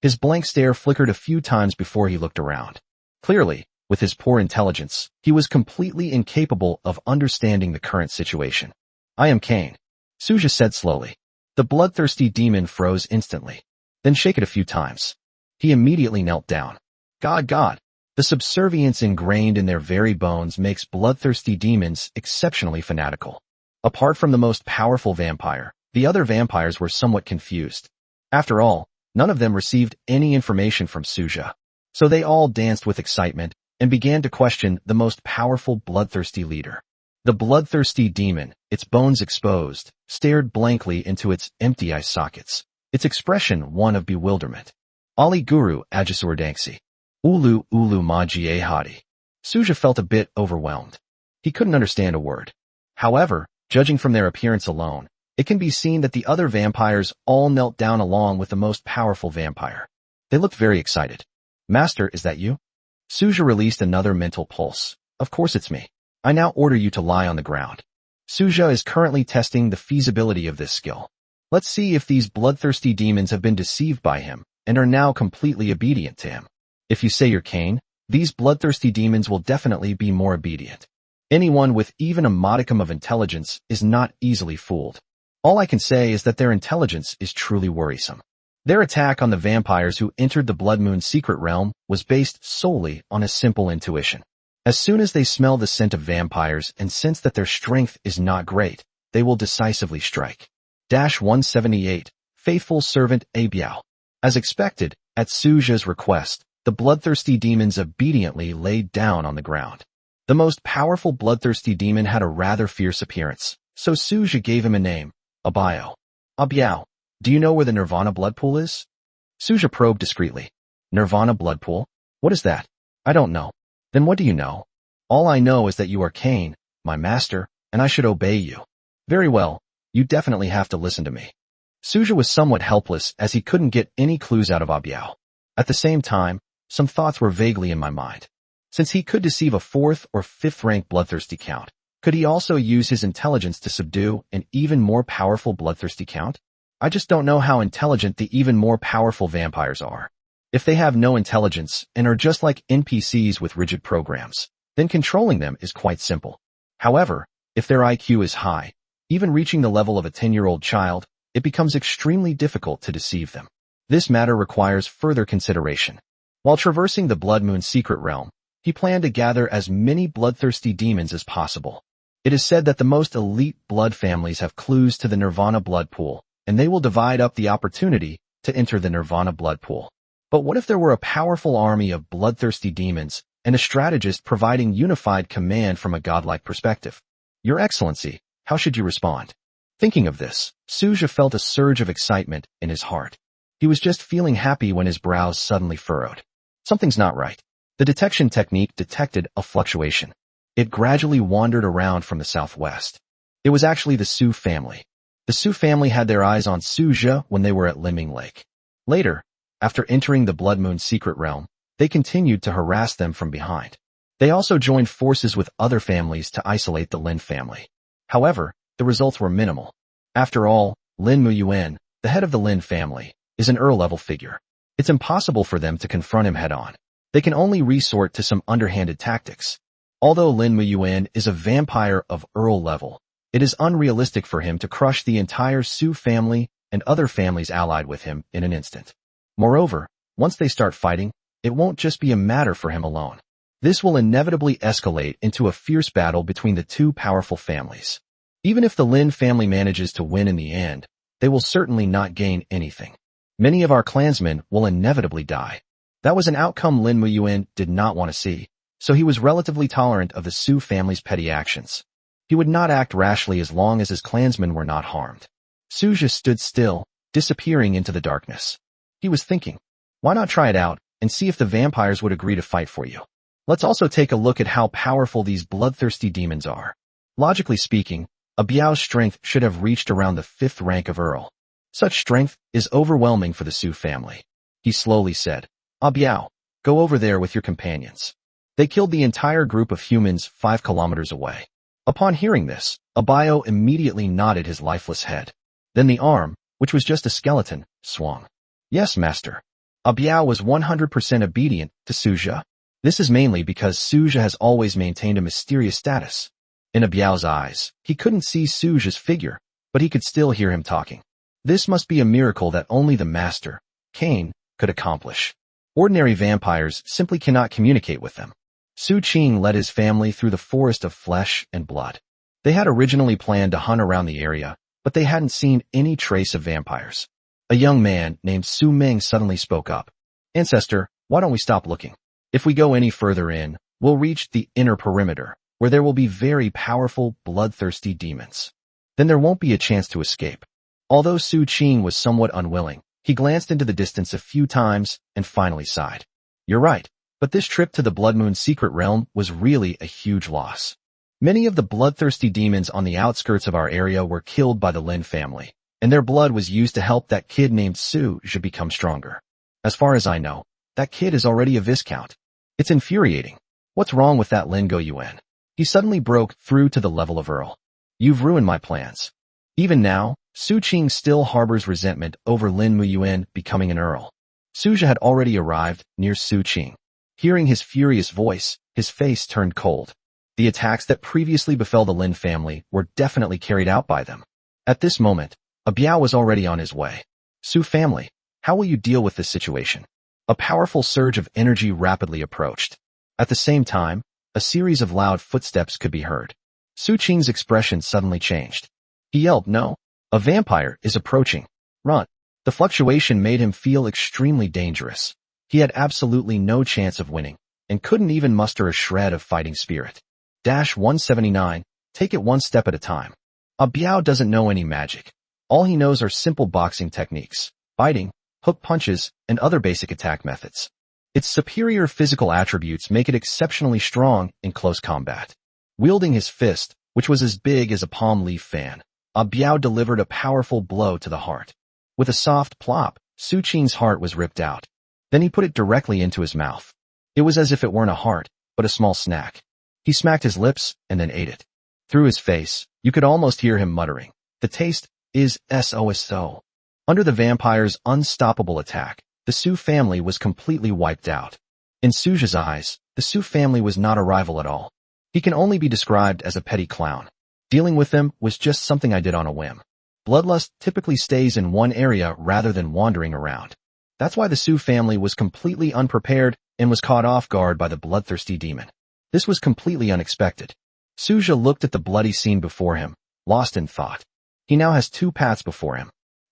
His blank stare flickered a few times before he looked around. Clearly, with his poor intelligence, he was completely incapable of understanding the current situation. I am Kane. Sujo said slowly. The bloodthirsty demon froze instantly. Then shake it a few times. He immediately knelt down. God. The subservience ingrained in their very bones makes bloodthirsty demons exceptionally fanatical. Apart from the most powerful vampire, the other vampires were somewhat confused. After all, none of them received any information from Sujo. So they all danced with excitement and began to question the most powerful bloodthirsty leader. The bloodthirsty demon, its bones exposed, stared blankly into its empty eye sockets, its expression one of bewilderment. Ali Guru Ajasur Dangsi. Ulu Maji Hadi. Sujo felt a bit overwhelmed. He couldn't understand a word. However, judging from their appearance alone, it can be seen that the other vampires all knelt down along with the most powerful vampire. They looked very excited. Master, is that you? Sujo released another mental pulse. Of course it's me. I now order you to lie on the ground. Sujo is currently testing the feasibility of this skill. Let's see if these bloodthirsty demons have been deceived by him and are now completely obedient to him. If you say you're Kane, these bloodthirsty demons will definitely be more obedient. Anyone with even a modicum of intelligence is not easily fooled. All I can say is that their intelligence is truly worrisome. Their attack on the vampires who entered the Blood Moon secret realm was based solely on a simple intuition. As soon as they smell the scent of vampires and sense that their strength is not great, they will decisively strike. 178. Faithful Servant Abiao. As expected, at Sujo's request, the bloodthirsty demons obediently laid down on the ground. The most powerful bloodthirsty demon had a rather fierce appearance, so Sujo gave him a name, Abiao. Abiao, do you know where the Nirvana blood pool is? Sujo probed discreetly. Nirvana blood pool? What is that? I don't know. Then what do you know? All I know is that you are Kane, my master, and I should obey you. Very well, you definitely have to listen to me. Sujo was somewhat helpless as he couldn't get any clues out of Abiao. At the same time, some thoughts were vaguely in my mind. Since he could deceive a 4th or 5th rank bloodthirsty count, could he also use his intelligence to subdue an even more powerful bloodthirsty count? I just don't know how intelligent the even more powerful vampires are. If they have no intelligence and are just like NPCs with rigid programs, then controlling them is quite simple. However, if their IQ is high, even reaching the level of a 10-year-old child, it becomes extremely difficult to deceive them. This matter requires further consideration. While traversing the Blood Moon secret realm, he planned to gather as many bloodthirsty demons as possible. It is said that the most elite blood families have clues to the Nirvana blood pool, and they will divide up the opportunity to enter the Nirvana blood pool. But what if there were a powerful army of bloodthirsty demons and a strategist providing unified command from a godlike perspective? Your Excellency, how should you respond? Thinking of this, Suja felt a surge of excitement in his heart. He was just feeling happy when his brows suddenly furrowed. Something's not right. The detection technique detected a fluctuation. It gradually wandered around from the southwest. It was actually the Su family. The Su family had their eyes on Suja when they were at Liming Lake. Later, after entering the Blood Moon secret realm, they continued to harass them from behind. They also joined forces with other families to isolate the Lin family. However, the results were minimal. After all, Lin Muyuan, the head of the Lin family, is an Earl-level figure. It's impossible for them to confront him head-on. They can only resort to some underhanded tactics. Although Lin Muyuan is a vampire of Earl level, it is unrealistic for him to crush the entire Su family and other families allied with him in an instant. Moreover, once they start fighting, it won't just be a matter for him alone. This will inevitably escalate into a fierce battle between the two powerful families. Even if the Lin family manages to win in the end, they will certainly not gain anything. Many of our clansmen will inevitably die. That was an outcome Lin Muyuan did not want to see, so he was relatively tolerant of the Su family's petty actions. He would not act rashly as long as his clansmen were not harmed. Suja stood still, disappearing into the darkness. He was thinking, why not try it out and see if the vampires would agree to fight for you? Let's also take a look at how powerful these bloodthirsty demons are. Logically speaking, a Biao's strength should have reached around the 5th rank of Earl. Such strength is overwhelming for the Su family. He slowly said, Biao, go over there with your companions. They killed the entire group of humans 5 kilometers away. Upon hearing this, Biao immediately nodded his lifeless head. Then the arm, which was just a skeleton, swung. Yes, master. Biao was 100% obedient to Suja. This is mainly because Suja has always maintained a mysterious status. In Biao's eyes, he couldn't see Suja's figure, but he could still hear him talking. This must be a miracle that only the master, Cain, could accomplish. Ordinary vampires simply cannot communicate with them. Su Qing led his family through the forest of flesh and blood. They had originally planned to hunt around the area, but they hadn't seen any trace of vampires. A young man named Su Ming suddenly spoke up. Ancestor, why don't we stop looking? If we go any further in, we'll reach the inner perimeter, where there will be very powerful, bloodthirsty demons. Then there won't be a chance to escape. Although Su Qing was somewhat unwilling, he glanced into the distance a few times and finally sighed. You're right, but this trip to the Blood Moon secret realm was really a huge loss. Many of the bloodthirsty demons on the outskirts of our area were killed by the Lin family, and their blood was used to help that kid named Su become stronger. As far as I know, that kid is already a viscount. It's infuriating. What's wrong with that Lin Goyuan? He suddenly broke through to the level of Earl. You've ruined my plans. Even now, Su Qing still harbors resentment over Lin Muyuan becoming an Earl. Suja had already arrived near Su Qing. Hearing his furious voice, his face turned cold. The attacks that previously befell the Lin family were definitely carried out by them. At this moment, Biao was already on his way. Su family, how will you deal with this situation? A powerful surge of energy rapidly approached. At the same time, a series of loud footsteps could be heard. Su Qing's expression suddenly changed. He yelled, no, a vampire is approaching. Run. The fluctuation made him feel extremely dangerous. He had absolutely no chance of winning, and couldn't even muster a shred of fighting spirit. 179, take it one step at a time. Biao doesn't know any magic. All he knows are simple boxing techniques, biting, hook punches, and other basic attack methods. Its superior physical attributes make it exceptionally strong in close combat. Wielding his fist, which was as big as a palm leaf fan, Biao delivered a powerful blow to the heart. With a soft plop, Su Qing's heart was ripped out. Then he put it directly into his mouth. It was as if it weren't a heart, but a small snack. He smacked his lips and then ate it. Through his face, you could almost hear him muttering, the taste is so. Under the vampire's unstoppable attack, the Su family was completely wiped out. In Suja's eyes, the Su family was not a rival at all. He can only be described as a petty clown. Dealing with them was just something I did on a whim. Bloodlust typically stays in one area rather than wandering around. That's why the Su family was completely unprepared and was caught off guard by the bloodthirsty demon. This was completely unexpected. Suja looked at the bloody scene before him, lost in thought. He now has two paths before him.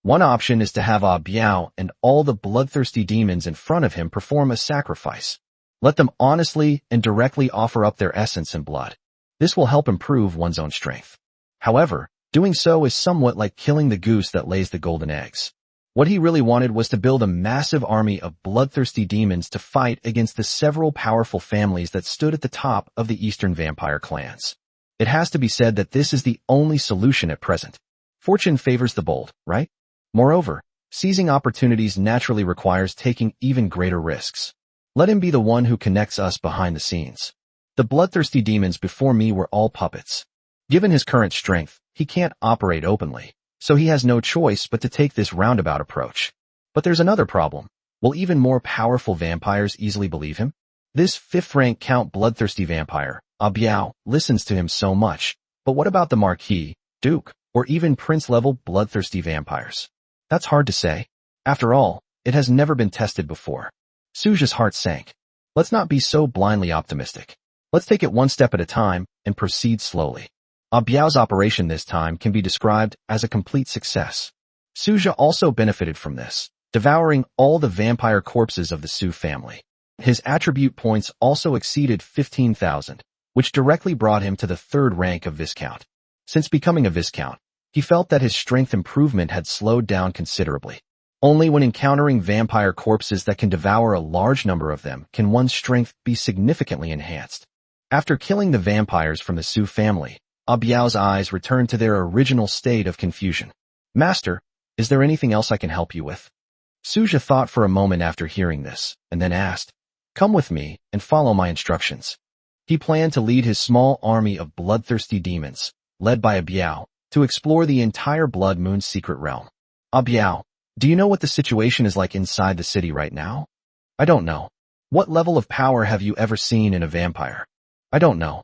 One option is to have Biao and all the bloodthirsty demons in front of him perform a sacrifice. Let them honestly and directly offer up their essence and blood. This will help improve one's own strength. However, doing so is somewhat like killing the goose that lays the golden eggs. What he really wanted was to build a massive army of bloodthirsty demons to fight against the several powerful families that stood at the top of the Eastern vampire clans. It has to be said that this is the only solution at present. Fortune favors the bold, right? Moreover, seizing opportunities naturally requires taking even greater risks. Let him be the one who connects us behind the scenes. The bloodthirsty demons before me were all puppets. Given his current strength, he can't operate openly, so he has no choice but to take this roundabout approach. But there's another problem. Will even more powerful vampires easily believe him? This 5th-rank Count bloodthirsty vampire, Biao, listens to him so much. But what about the Marquis, Duke, or even Prince-level bloodthirsty vampires? That's hard to say. After all, it has never been tested before. Suja's heart sank. Let's not be so blindly optimistic. Let's take it one step at a time and proceed slowly. Biao's operation this time can be described as a complete success. Suja also benefited from this, devouring all the vampire corpses of the Su family. His attribute points also exceeded 15,000, which directly brought him to the 3rd rank of Viscount. Since becoming a Viscount, he felt that his strength improvement had slowed down considerably. Only when encountering vampire corpses that can devour a large number of them can one's strength be significantly enhanced. After killing the vampires from the Su family, Biao's eyes returned to their original state of confusion. Master, is there anything else I can help you with? Suja thought for a moment after hearing this, and then asked, Come with me and follow my instructions. He planned to lead his small army of bloodthirsty demons, led by Biao, to explore the entire Blood Moon's secret realm. Biao, do you know what the situation is like inside the city right now? I don't know. What level of power have you ever seen in a vampire? I don't know.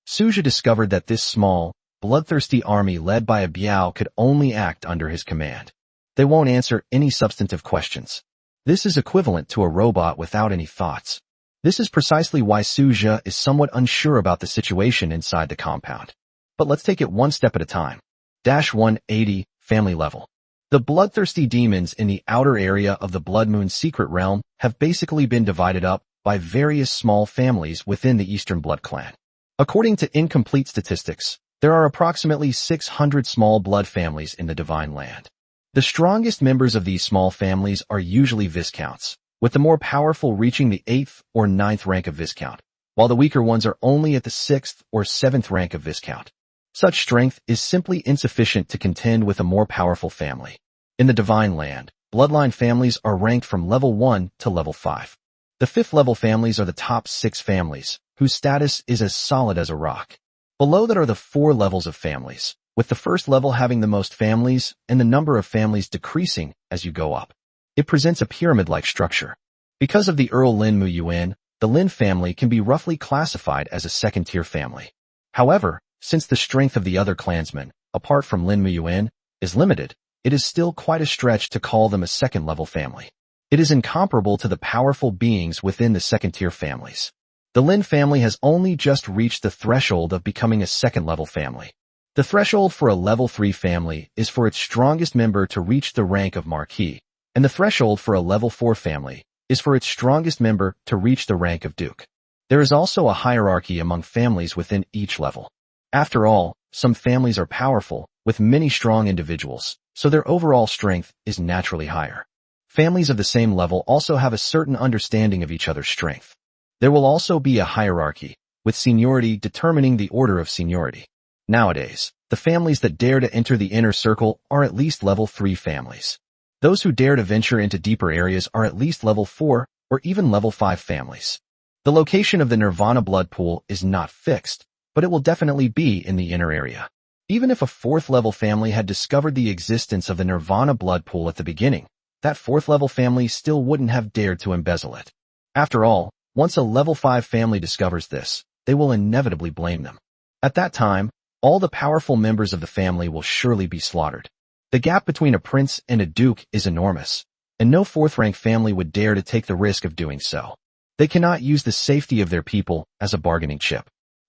Suja discovered that this small, bloodthirsty army led by Biao could only act under his command. They won't answer any substantive questions. This is equivalent to a robot without any thoughts. This is precisely why Suja is somewhat unsure about the situation inside the compound. But let's take it one step at a time. 180, family level. The bloodthirsty demons in the outer area of the Blood Moon's secret realm have basically been divided up by various small families within the Eastern Blood Clan. According to incomplete statistics, there are approximately 600 small blood families in the Divine Land. The strongest members of these small families are usually Viscounts, with the more powerful reaching the 8th or 9th rank of Viscount, while the weaker ones are only at the 6th or 7th rank of Viscount. Such strength is simply insufficient to contend with a more powerful family. In the Divine Land, bloodline families are ranked from level 1 to level 5. The 5th level families are the top 6 families, whose status is as solid as a rock. Below that are the 4 levels of families, with the first level having the most families and the number of families decreasing as you go up. It presents a pyramid-like structure. Because of the Earl Lin Mu Yuan, the Lin family can be roughly classified as a second-tier family. However, since the strength of the other clansmen, apart from Lin Mu Yuan, is limited, it is still quite a stretch to call them a second-level family. It is incomparable to the powerful beings within the second-tier families. The Lin family has only just reached the threshold of becoming a second-level family. The threshold for a level 3 family is for its strongest member to reach the rank of Marquis, and the threshold for a level 4 family is for its strongest member to reach the rank of Duke. There is also a hierarchy among families within each level. After all, some families are powerful, with many strong individuals, so their overall strength is naturally higher. Families of the same level also have a certain understanding of each other's strength. There will also be a hierarchy, with seniority determining the order of seniority. Nowadays, the families that dare to enter the inner circle are at least level 3 families. Those who dare to venture into deeper areas are at least level 4 or even level 5 families. The location of the Nirvana blood pool is not fixed, but it will definitely be in the inner area. Even if a 4th level family had discovered the existence of the Nirvana blood pool at the beginning, that 4th level family still wouldn't have dared to embezzle it. After all, once a level 5 family discovers this, they will inevitably blame them. At that time, all the powerful members of the family will surely be slaughtered. The gap between a prince and a duke is enormous, and no 4th-rank family would dare to take the risk of doing so. They cannot use the safety of their people as a bargaining chip.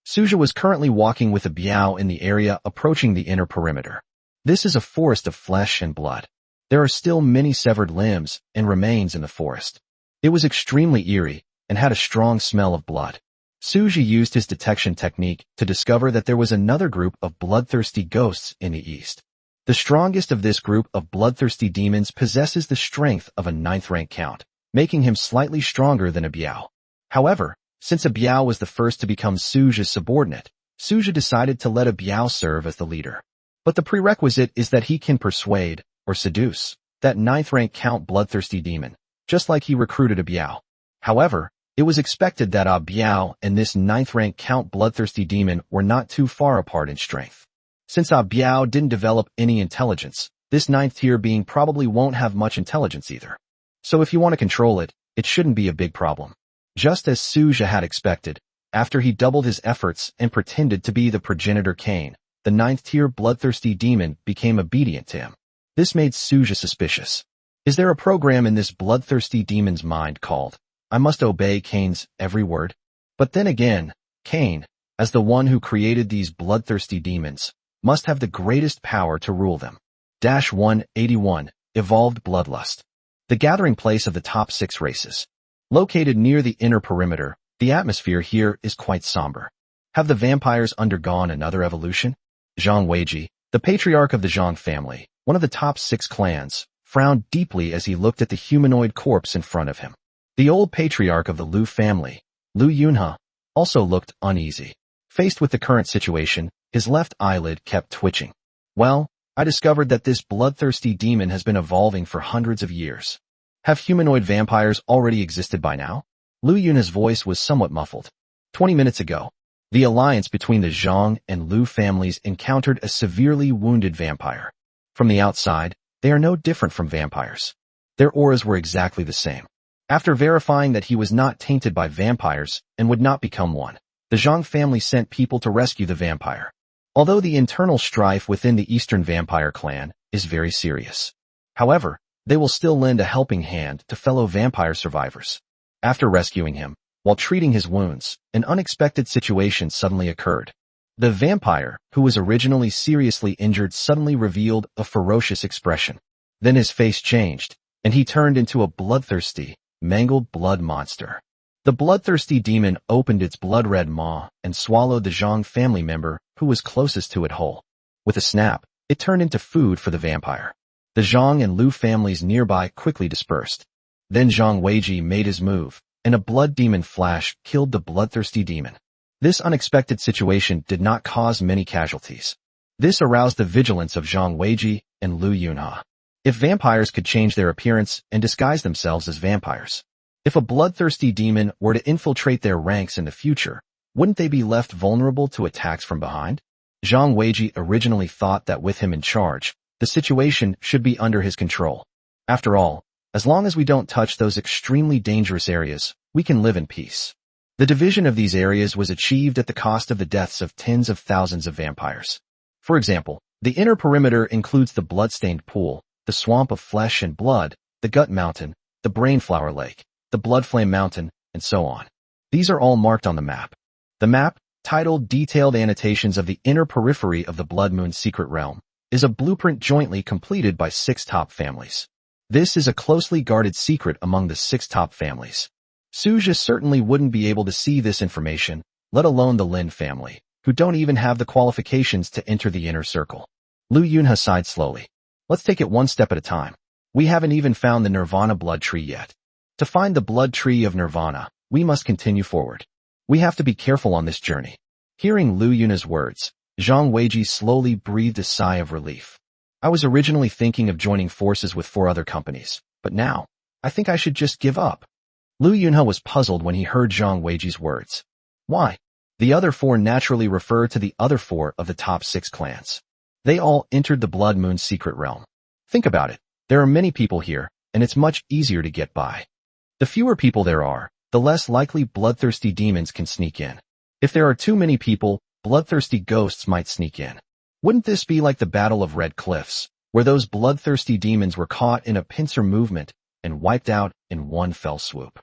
Suja was currently walking with a Biao in the area approaching the inner perimeter. This is a forest of flesh and blood. There are still many severed limbs and remains in the forest. It was extremely eerie and had a strong smell of blood. Suji used his detection technique to discover that there was another group of bloodthirsty ghosts in the east. The strongest of this group of bloodthirsty demons possesses the strength of a 9th rank count, making him slightly stronger than a Biao. However, since a Biao was the first to become Suji's subordinate, Suji decided to let a Biao serve as the leader. But the prerequisite is that he can persuade, or seduce, that 9th rank count bloodthirsty demon, just like he recruited a Biao. However, it was expected that a Biao and this 9th rank count bloodthirsty demon were not too far apart in strength. Since a Biao didn't develop any intelligence, this 9th tier being probably won't have much intelligence either. So if you want to control it, it shouldn't be a big problem. Just as Suja had expected, after he doubled his efforts and pretended to be the progenitor Cain, the 9th tier bloodthirsty demon became obedient to him. This made Suja suspicious. Is there a program in this bloodthirsty demon's mind called, I must obey Cain's every word? But then again, Cain, as the one who created these bloodthirsty demons, must have the greatest power to rule them. 181, Evolved Bloodlust. The gathering place of the top 6 races. Located near the inner perimeter, the atmosphere here is quite somber. Have the vampires undergone another evolution? Zhang Weiji, the patriarch of the Zhang family, one of the top 6 clans, frowned deeply as he looked at the humanoid corpse in front of him. The old patriarch of the Liu family, Liu Yunhe, also looked uneasy. Faced with the current situation, his left eyelid kept twitching. Well, I discovered that this bloodthirsty demon has been evolving for hundreds of years. Have humanoid vampires already existed by now? Liu Yunhe's voice was somewhat muffled. 20 minutes ago, the alliance between the Zhang and Liu families encountered a severely wounded vampire. From the outside, they are no different from vampires. Their auras were exactly the same. After verifying that he was not tainted by vampires and would not become one, the Zhang family sent people to rescue the vampire. Although the internal strife within the Eastern Vampire clan is very serious. However, they will still lend a helping hand to fellow vampire survivors. After rescuing him, while treating his wounds, an unexpected situation suddenly occurred. The vampire, who was originally seriously injured, suddenly revealed a ferocious expression. Then his face changed, and he turned into a bloodthirsty, mangled blood monster. The bloodthirsty demon opened its blood-red maw and swallowed the Zhang family member who was closest to it whole. With a snap, it turned into food for the vampire. The Zhang and Liu families nearby quickly dispersed. Then Zhang Weiji made his move, and a blood demon flash killed the bloodthirsty demon. This unexpected situation did not cause many casualties. This aroused the vigilance of Zhang Weiji and Liu Yunhe. If vampires could change their appearance and disguise themselves as vampires, if a bloodthirsty demon were to infiltrate their ranks in the future, wouldn't they be left vulnerable to attacks from behind? Zhang Weiji originally thought that with him in charge, the situation should be under his control. After all, as long as we don't touch those extremely dangerous areas, we can live in peace. The division of these areas was achieved at the cost of the deaths of tens of thousands of vampires. For example, the inner perimeter includes the blood-stained pool, the swamp of flesh and blood, the gut mountain, the brainflower lake, the blood flame mountain, and so on. These are all marked on the map. The map, titled Detailed Annotations of the Inner Periphery of the Blood Moon Secret Realm, is a blueprint jointly completed by 6 top families. This is a closely guarded secret among the 6 top families. Suja certainly wouldn't be able to see this information, let alone the Lin family, who don't even have the qualifications to enter the inner circle. Liu Yunhe sighed slowly. Let's take it one step at a time. We haven't even found the Nirvana blood tree yet. To find the blood tree of Nirvana, we must continue forward. We have to be careful on this journey. Hearing Liu Yunhe's words, Zhang Weiji slowly breathed a sigh of relief. I was originally thinking of joining forces with 4 other companies, but now, I think I should just give up. Liu Yunhe was puzzled when he heard Zhang Weiji's words. Why? The other 4 naturally refer to the other 4 of the top 6 clans. They all entered the Blood Moon Secret Realm. Think about it. There are many people here, and it's much easier to get by. The fewer people there are, the less likely bloodthirsty demons can sneak in. If there are too many people, bloodthirsty ghosts might sneak in. Wouldn't this be like the Battle of Red Cliffs, where those bloodthirsty demons were caught in a pincer movement and wiped out in one fell swoop?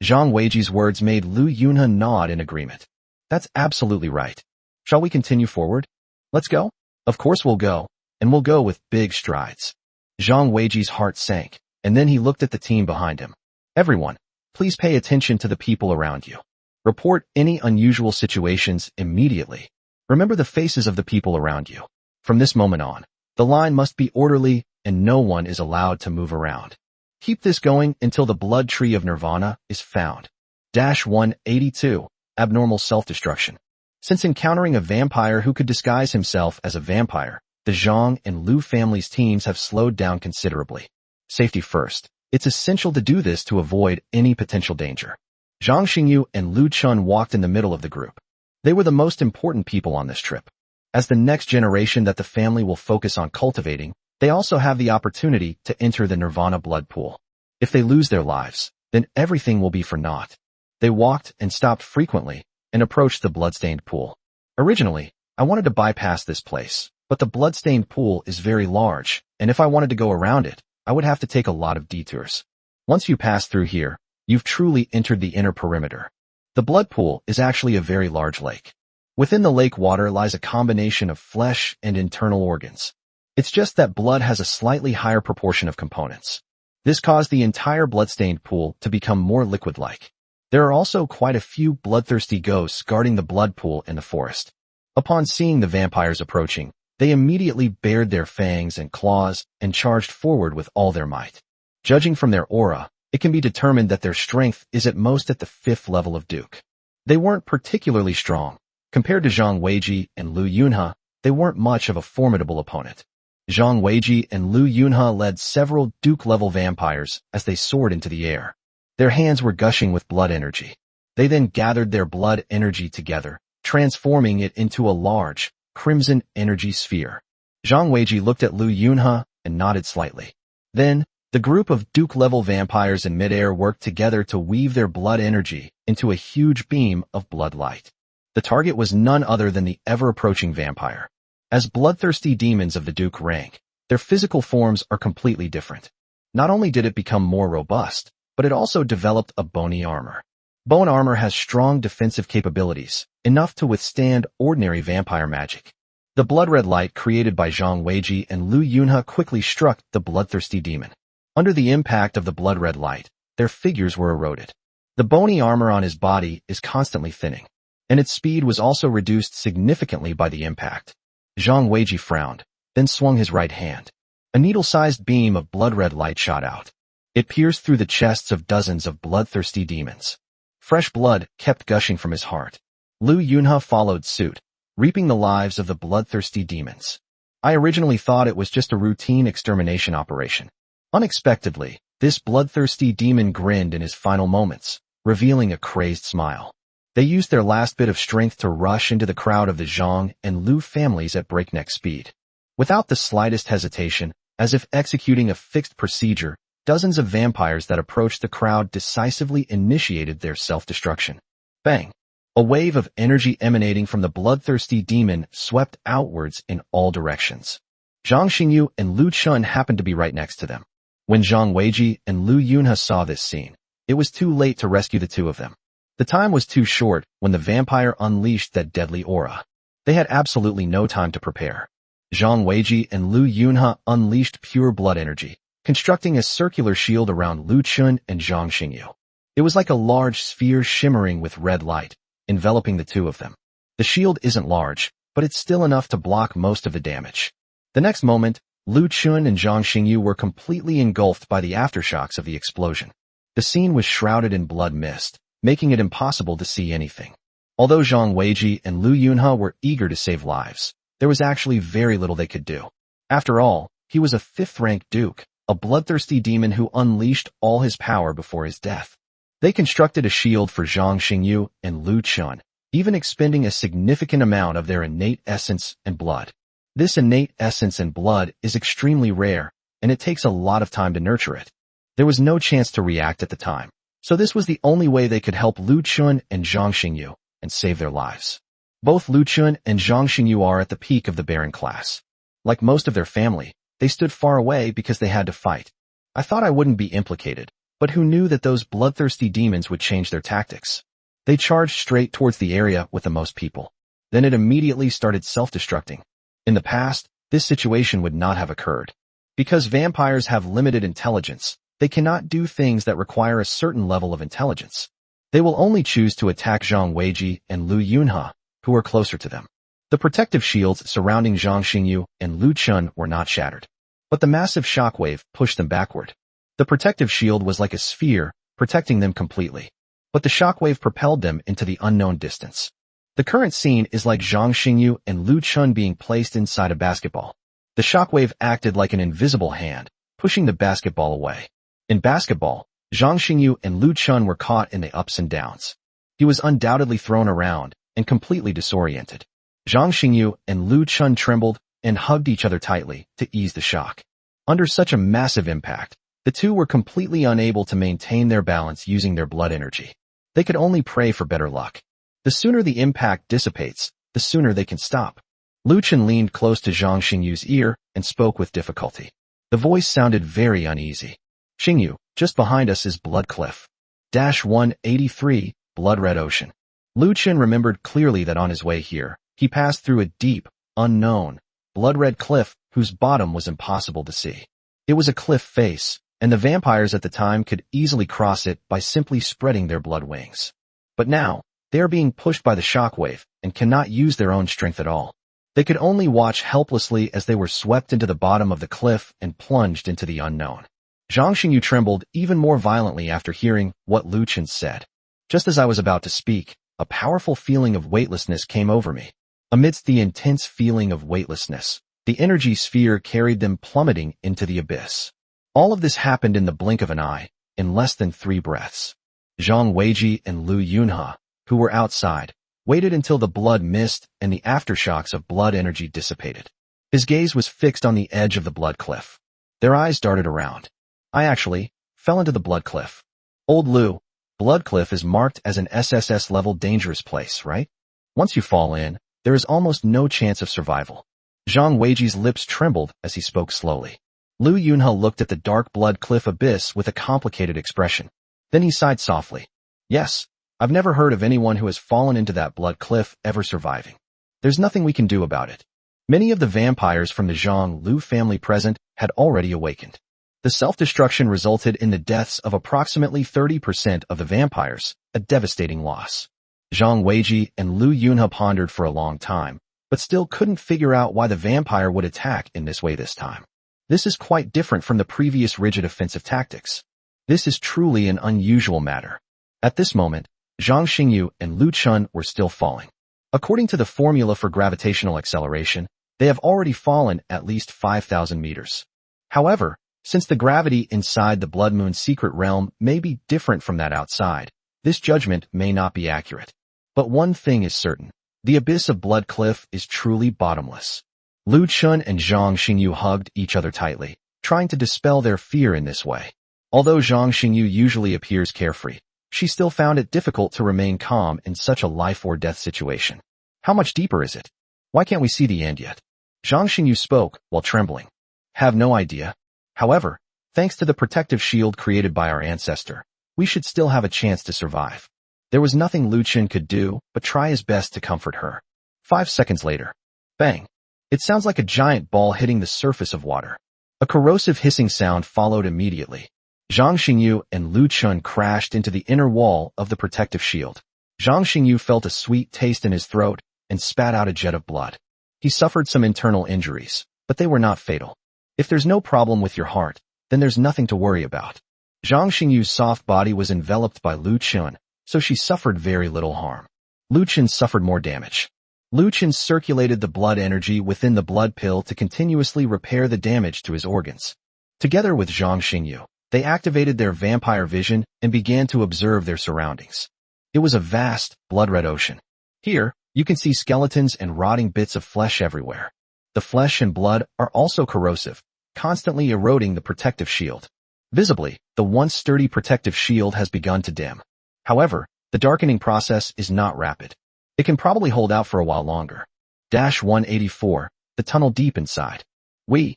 Zhang Weiji's words made Liu Yunhe nod in agreement. That's absolutely right. Shall we continue forward? Let's go? Of course we'll go. and we'll go with big strides. Zhang Weiji's heart sank, and then he looked at the team behind him. Everyone, please pay attention to the people around you. Report any unusual situations immediately. Remember the faces of the people around you. From this moment on, the line must be orderly and no one is allowed to move around. Keep this going until the blood tree of nirvana is found. 182. Abnormal self-destruction. Since encountering a vampire who could disguise himself as a vampire, the Zhang and Lu families' teams have slowed down considerably. Safety first. It's essential to do this to avoid any potential danger. Zhang Xingyu and Lu Chun walked in the middle of the group. They were the most important people on this trip. As the next generation that the family will focus on cultivating, they also have the opportunity to enter the nirvana blood pool. If they lose their lives, then everything will be for naught. They walked and stopped frequently and approached the bloodstained pool. Originally, I wanted to bypass this place, but the bloodstained pool is very large, and if I wanted to go around it, I would have to take a lot of detours. Once you pass through here, you've truly entered the inner perimeter. The blood pool is actually a very large lake. Within the lake water lies a combination of flesh and internal organs. It's just that blood has a slightly higher proportion of components. This caused the entire bloodstained pool to become more liquid-like. There are also quite a few bloodthirsty ghosts guarding the blood pool in the forest. Upon seeing the vampires approaching, they immediately bared their fangs and claws and charged forward with all their might. Judging from their aura, it can be determined that their strength is at most at the 5th level of Duke. They weren't particularly strong. Compared to Zhang Weiji and Lu Yunhe, they weren't much of a formidable opponent. Zhang Weiji and Lu Yunhe led several Duke-level vampires as they soared into the air. Their hands were gushing with blood energy. They then gathered their blood energy together, transforming it into a large, crimson energy sphere. Zhang Weiji looked at Lu Yunhe and nodded slightly. Then, the group of Duke-level vampires in midair worked together to weave their blood energy into a huge beam of blood light. The target was none other than the ever-approaching vampire. As bloodthirsty demons of the Duke rank, their physical forms are completely different. Not only did it become more robust, but it also developed a bony armor. Bone armor has strong defensive capabilities, enough to withstand ordinary vampire magic. The blood-red light created by Zhang Weiji and Lu Yunhe quickly struck the bloodthirsty demon. Under the impact of the blood-red light, their figures were eroded. The bony armor on his body is constantly thinning, and its speed was also reduced significantly by the impact. Zhang Weiji frowned, then swung his right hand. A needle-sized beam of blood-red light shot out. It pierced through the chests of dozens of bloodthirsty demons. Fresh blood kept gushing from his heart. Lu Yunhe followed suit, reaping the lives of the bloodthirsty demons. I originally thought it was just a routine extermination operation. Unexpectedly, this bloodthirsty demon grinned in his final moments, revealing a crazed smile. They used their last bit of strength to rush into the crowd of the Zhang and Lu families at breakneck speed. Without the slightest hesitation, as if executing a fixed procedure, dozens of vampires that approached the crowd decisively initiated their self-destruction. Bang! A wave of energy emanating from the bloodthirsty demon swept outwards in all directions. Zhang Xingyu and Lu Chun happened to be right next to them. When Zhang Weiji and Lu Yunhe saw this scene, it was too late to rescue the two of them. The time was too short when the vampire unleashed that deadly aura. They had absolutely no time to prepare. Zhang Weiji and Lu Yunhe unleashed pure blood energy, constructing a circular shield around Lu Chun and Zhang Xingyu. It was like a large sphere shimmering with red light, enveloping the two of them. The shield isn't large, but it's still enough to block most of the damage. The next moment, Lu Chun and Zhang Xingyu were completely engulfed by the aftershocks of the explosion. The scene was shrouded in blood mist, making it impossible to see anything. Although Zhang Weiji and Lu Yunhe were eager to save lives, there was actually very little they could do. After all, he was a 5th-ranked duke, a bloodthirsty demon who unleashed all his power before his death. They constructed a shield for Zhang Xingyu and Lu Chun, even expending a significant amount of their innate essence and blood. This innate essence and blood is extremely rare, and it takes a lot of time to nurture it. There was no chance to react at the time, so this was the only way they could help Lu Chun and Zhang Xingyu and save their lives. Both Lu Chun and Zhang Xingyu are at the peak of the Baron class. Like most of their family, they stood far away because they had to fight. I thought I wouldn't be implicated, but who knew that those bloodthirsty demons would change their tactics? They charged straight towards the area with the most people. Then it immediately started self-destructing. In the past, this situation would not have occurred. Because vampires have limited intelligence, they cannot do things that require a certain level of intelligence. They will only choose to attack Zhang Weiji and Lu Yunhe, who are closer to them. The protective shields surrounding Zhang Xingyu and Lu Chun were not shattered, but the massive shockwave pushed them backward. The protective shield was like a sphere, protecting them completely, but the shockwave propelled them into the unknown distance. The current scene is like Zhang Xingyu and Lu Chun being placed inside a basketball. The shockwave acted like an invisible hand, pushing the basketball away. In basketball, Zhang Xingyu and Lu Chun were caught in the ups and downs. He was undoubtedly thrown around and completely disoriented. Zhang Xingyu and Lu Chun trembled and hugged each other tightly to ease the shock. Under such a massive impact, the two were completely unable to maintain their balance using their blood energy. They could only pray for better luck. The sooner the impact dissipates, the sooner they can stop. Lu Chun leaned close to Zhang Xingyu's ear and spoke with difficulty. The voice sounded very uneasy. Xingyu, just behind us is Blood Cliff. -183, Blood Red Ocean. Lu Chun remembered clearly that on his way here, he passed through a deep, unknown, blood-red cliff whose bottom was impossible to see. It was a cliff face, and the vampires at the time could easily cross it by simply spreading their blood wings. But now, they are being pushed by the shockwave and cannot use their own strength at all. They could only watch helplessly as they were swept into the bottom of the cliff and plunged into the unknown. Zhang Xingyu trembled even more violently after hearing what Lu Chun said. Just as I was about to speak, a powerful feeling of weightlessness came over me. Amidst the intense feeling of weightlessness, the energy sphere carried them plummeting into the abyss. All of this happened in the blink of an eye, in less than 3 breaths. Zhang Weiji and Lu Yunhe, who were outside, waited until the blood mist and the aftershocks of blood energy dissipated. His gaze was fixed on the edge of the blood cliff. Their eyes darted around. I actually fell into the blood cliff. Old Lu, blood cliff is marked as an SSS-level dangerous place, right? Once you fall in, there is almost no chance of survival. Zhang Weiji's lips trembled as he spoke slowly. Lu Yunhe looked at the dark blood cliff abyss with a complicated expression. Then he sighed softly. Yes, I've never heard of anyone who has fallen into that blood cliff ever surviving. There's nothing we can do about it. Many of the vampires from the Zhang Lu family present had already awakened. The self-destruction resulted in the deaths of approximately 30% of the vampires, a devastating loss. Zhang Weiji and Lu Yunhe pondered for a long time, but still couldn't figure out why the vampire would attack in this way this time. This is quite different from the previous rigid offensive tactics. This is truly an unusual matter. At this moment, Zhang Xingyu and Lu Chun were still falling. According to the formula for gravitational acceleration, they have already fallen at least 5,000 meters. However, since the gravity inside the Blood Moon's secret realm may be different from that outside, this judgment may not be accurate. But one thing is certain. The abyss of Blood Cliff is truly bottomless. Lu Chun and Zhang Xingyu hugged each other tightly, trying to dispel their fear in this way. Although Zhang Xingyu usually appears carefree, she still found it difficult to remain calm in such a life-or-death situation. How much deeper is it? Why can't we see the end yet? Zhang Xingyu spoke while trembling. Have no idea. However, thanks to the protective shield created by our ancestor, we should still have a chance to survive. There was nothing Lu Chun could do but try his best to comfort her. 5 seconds later. Bang! It sounds like a giant ball hitting the surface of water. A corrosive hissing sound followed immediately. Zhang Xingyu and Lu Chun crashed into the inner wall of the protective shield. Zhang Xingyu felt a sweet taste in his throat and spat out a jet of blood. He suffered some internal injuries, but they were not fatal. If there's no problem with your heart, then there's nothing to worry about. Zhang Xingyu's soft body was enveloped by Lu Chun, so she suffered very little harm. Lu Chun suffered more damage. Lu Chun circulated the blood energy within the blood pill to continuously repair the damage to his organs. Together with Zhang Xingyu, they activated their vampire vision and began to observe their surroundings. It was a vast, blood-red ocean. Here, you can see skeletons and rotting bits of flesh everywhere. The flesh and blood are also corrosive, constantly eroding the protective shield. Visibly, the once sturdy protective shield has begun to dim. However, the darkening process is not rapid. It can probably hold out for a while longer. -184, the tunnel deep inside. We've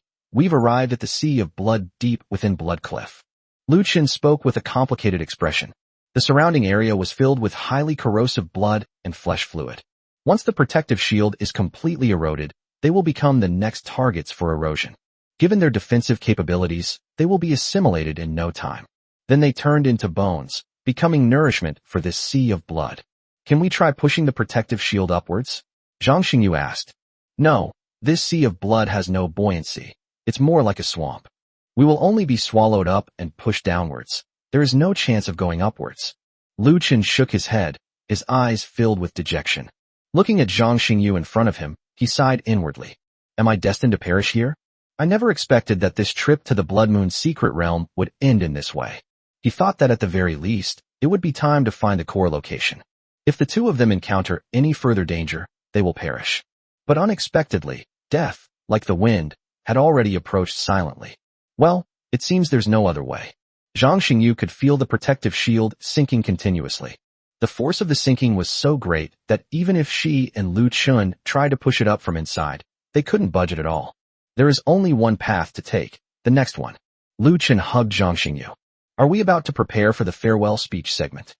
arrived at the sea of blood deep within Blood Cliff. Lu Chun spoke with a complicated expression. The surrounding area was filled with highly corrosive blood and flesh fluid. Once the protective shield is completely eroded, they will become the next targets for erosion. Given their defensive capabilities, they will be assimilated in no time. Then they turned into bones, becoming nourishment for this sea of blood. Can we try pushing the protective shield upwards? Zhang Xingyu asked. No, this sea of blood has no buoyancy. It's more like a swamp. We will only be swallowed up and pushed downwards. There is no chance of going upwards. Lu Chen shook his head, his eyes filled with dejection. Looking at Zhang Xingyu in front of him, he sighed inwardly. Am I destined to perish here? I never expected that this trip to the Blood Moon secret realm would end in this way. He thought that at the very least, it would be time to find the core location. If the two of them encounter any further danger, they will perish. But unexpectedly, death, like the wind, had already approached silently. Well, it seems there's no other way. Zhang Xingyu could feel the protective shield sinking continuously. The force of the sinking was so great that even if she and Lu Chun tried to push it up from inside, they couldn't budge it at all. There is only one path to take, the next one. Lu Chen hugged Zhang Xingyu. Are we about to prepare for the farewell speech segment?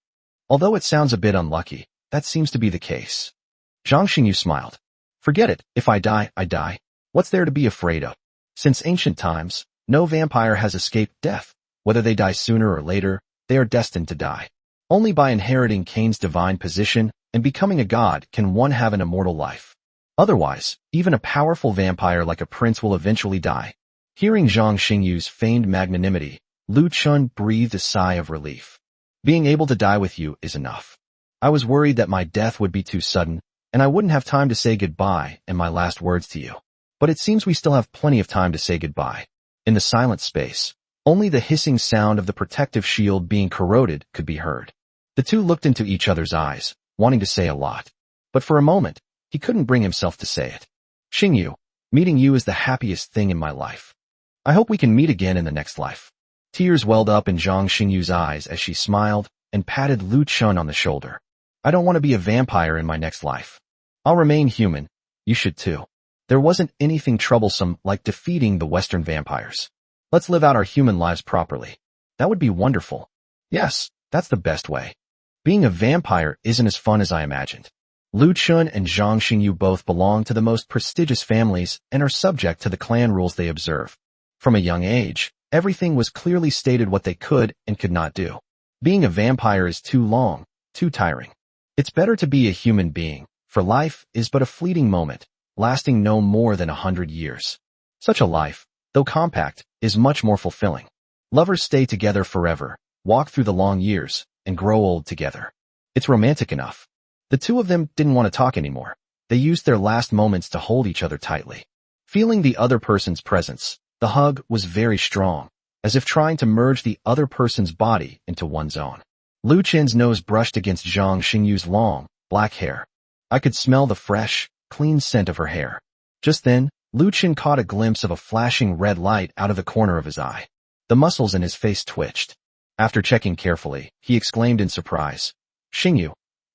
Although it sounds a bit unlucky, that seems to be the case. Zhang Xingyu smiled. Forget it, if I die, I die. What's there to be afraid of? Since ancient times, no vampire has escaped death. Whether they die sooner or later, they are destined to die. Only by inheriting Cain's divine position and becoming a god can one have an immortal life. Otherwise, even a powerful vampire like a prince will eventually die. Hearing Zhang Xingyu's feigned magnanimity, Lu Chun breathed a sigh of relief. Being able to die with you is enough. I was worried that my death would be too sudden, and I wouldn't have time to say goodbye and my last words to you. But it seems we still have plenty of time to say goodbye. In the silent space, only the hissing sound of the protective shield being corroded could be heard. The two looked into each other's eyes, wanting to say a lot. But for a moment, he couldn't bring himself to say it. Xingyu, meeting you is the happiest thing in my life. I hope we can meet again in the next life. Tears welled up in Zhang Xingyu's eyes as she smiled and patted Lu Chun on the shoulder. I don't want to be a vampire in my next life. I'll remain human. You should too. There wasn't anything troublesome like defeating the Western vampires. Let's live out our human lives properly. That would be wonderful. Yes, that's the best way. Being a vampire isn't as fun as I imagined. Lu Chun and Zhang Xingyu both belong to the most prestigious families and are subject to the clan rules they observe. From a young age, everything was clearly stated what they could and could not do. Being a vampire is too long, too tiring. It's better to be a human being, for life is but a fleeting moment, lasting no more than 100 years. Such a life, though compact, is much more fulfilling. Lovers stay together forever, walk through the long years, and grow old together. It's romantic enough. The two of them didn't want to talk anymore. They used their last moments to hold each other tightly. Feeling the other person's presence, the hug was very strong, as if trying to merge the other person's body into one's own. Lu Chen's nose brushed against Zhang Xingyu's long, black hair. I could smell the fresh, clean scent of her hair. Just then, Lu Chen caught a glimpse of a flashing red light out of the corner of his eye. The muscles in his face twitched. After checking carefully, he exclaimed in surprise. Xingyu,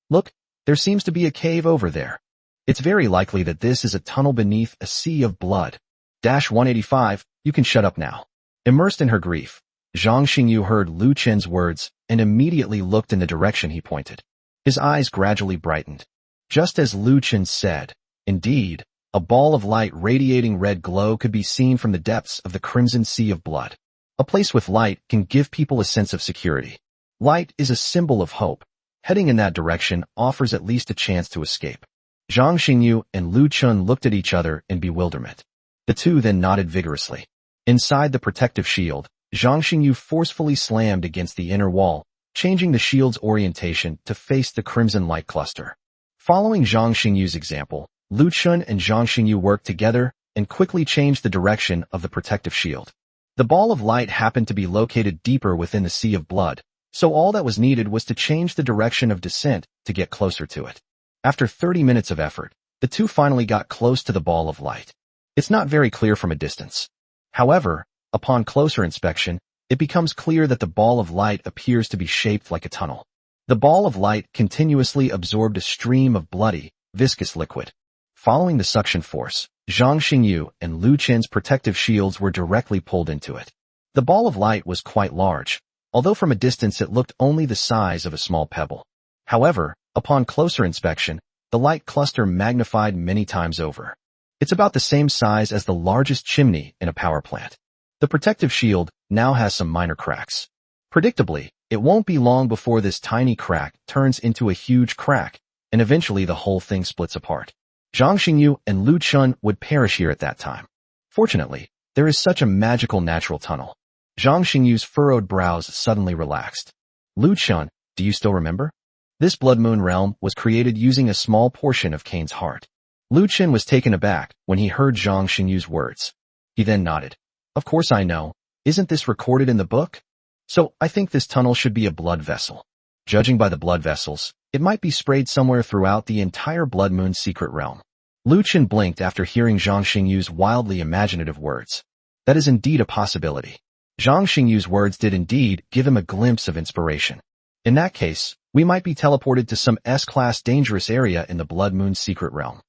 look, there seems to be a cave over there. It's very likely that this is a tunnel beneath a sea of blood. 185, you can shut up now. Immersed in her grief, Zhang Xingyu heard Lu Chen's words and immediately looked in the direction he pointed. His eyes gradually brightened. Just as Lu Chen said, indeed, a ball of light radiating red glow could be seen from the depths of the crimson sea of blood. A place with light can give people a sense of security. Light is a symbol of hope. Heading in that direction offers at least a chance to escape. Zhang Xingyu and Lu Chun looked at each other in bewilderment. The two then nodded vigorously. Inside the protective shield, Zhang Xingyu forcefully slammed against the inner wall, changing the shield's orientation to face the crimson light cluster. Following Zhang Xingyu's example, Lu Chun and Zhang Xingyu worked together and quickly changed the direction of the protective shield. The ball of light happened to be located deeper within the sea of blood, so all that was needed was to change the direction of descent to get closer to it. After 30 minutes of effort, the two finally got close to the ball of light. It's not very clear from a distance. However, upon closer inspection, it becomes clear that the ball of light appears to be shaped like a tunnel. The ball of light continuously absorbed a stream of bloody, viscous liquid. Following the suction force, Zhang Xingyu and Lu Chen's protective shields were directly pulled into it. The ball of light was quite large, although from a distance it looked only the size of a small pebble. However, upon closer inspection, the light cluster magnified many times over. It's about the same size as the largest chimney in a power plant. The protective shield now has some minor cracks. Predictably, it won't be long before this tiny crack turns into a huge crack, and eventually the whole thing splits apart. Zhang Xingyu and Lu Chun would perish here at that time. Fortunately, there is such a magical natural tunnel. Zhang Xingyu's furrowed brows suddenly relaxed. Lu Chun, do you still remember? This Blood Moon realm was created using a small portion of Cain's heart. Lu Chun was taken aback when he heard Zhang Xingyu's words. He then nodded. Of course I know. Isn't this recorded in the book? So I think this tunnel should be a blood vessel. Judging by the blood vessels, it might be sprayed somewhere throughout the entire Blood Moon secret realm. Lu Chun blinked after hearing Zhang Xingyu's wildly imaginative words. That is indeed a possibility. Zhang Xingyu's words did indeed give him a glimpse of inspiration. In that case, we might be teleported to some S-class dangerous area in the Blood Moon secret realm.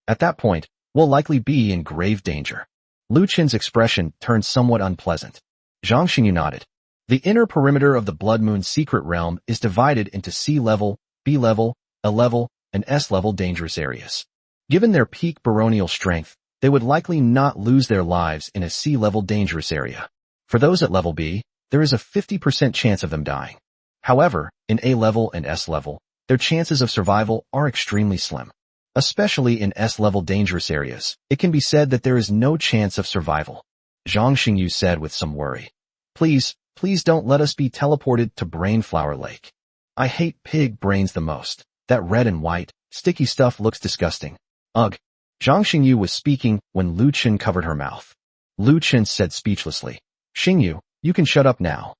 At that point, we'll likely be in grave danger. Lu Chun's expression turned somewhat unpleasant. Zhang Xingyu nodded. The inner perimeter of the Blood Moon secret realm is divided into C-level, B-level, A-level, and S-level dangerous areas. Given their peak baronial strength, they would likely not lose their lives in a C-level dangerous area. For those at level B, there is a 50% chance of them dying. However, in A-level and S-level, their chances of survival are extremely slim. Especially in S-level dangerous areas, it can be said that there is no chance of survival. Zhang Xingyu said with some worry. Please don't let us be teleported to Brainflower Lake. I hate pig brains the most. That red and white, sticky stuff looks disgusting. Ugh. Zhang Xingyu was speaking when Lu Chun covered her mouth. Lu Chun said speechlessly. Xingyu, you can shut up now.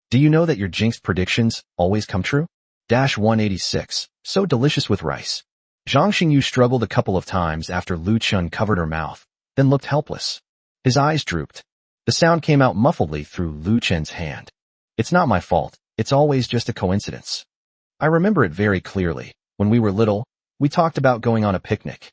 Do you know that your jinxed predictions always come true? 186. So delicious with rice. Zhang Xingyu struggled a couple of times after Lu Chun covered her mouth, then looked helpless. His eyes drooped. The sound came out muffledly through Lu Chun's hand. It's not my fault. It's always just a coincidence. I remember it very clearly. When we were little, we talked about going on a picnic.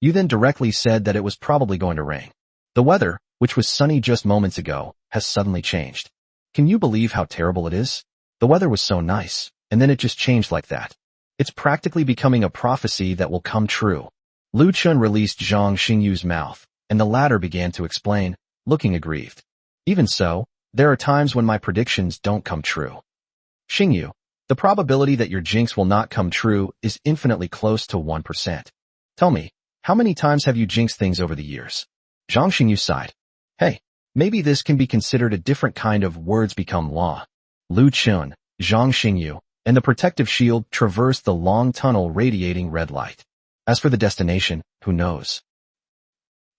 You then directly said that it was probably going to rain. The weather, which was sunny just moments ago, has suddenly changed. Can you believe how terrible it is? The weather was so nice, and then it just changed like that. It's practically becoming a prophecy that will come true. Lu Chun released Zhang Xingyu's mouth, and the latter began to explain, looking aggrieved. Even so, there are times when my predictions don't come true. Xingyu, the probability that your jinx will not come true is infinitely close to 1%. Tell me, how many times have you jinxed things over the years? Zhang Xingyu sighed. Hey, maybe this can be considered a different kind of words become law. Lu Chun, Zhang Xingyu, and the protective shield traversed the long tunnel radiating red light. As for the destination, who knows?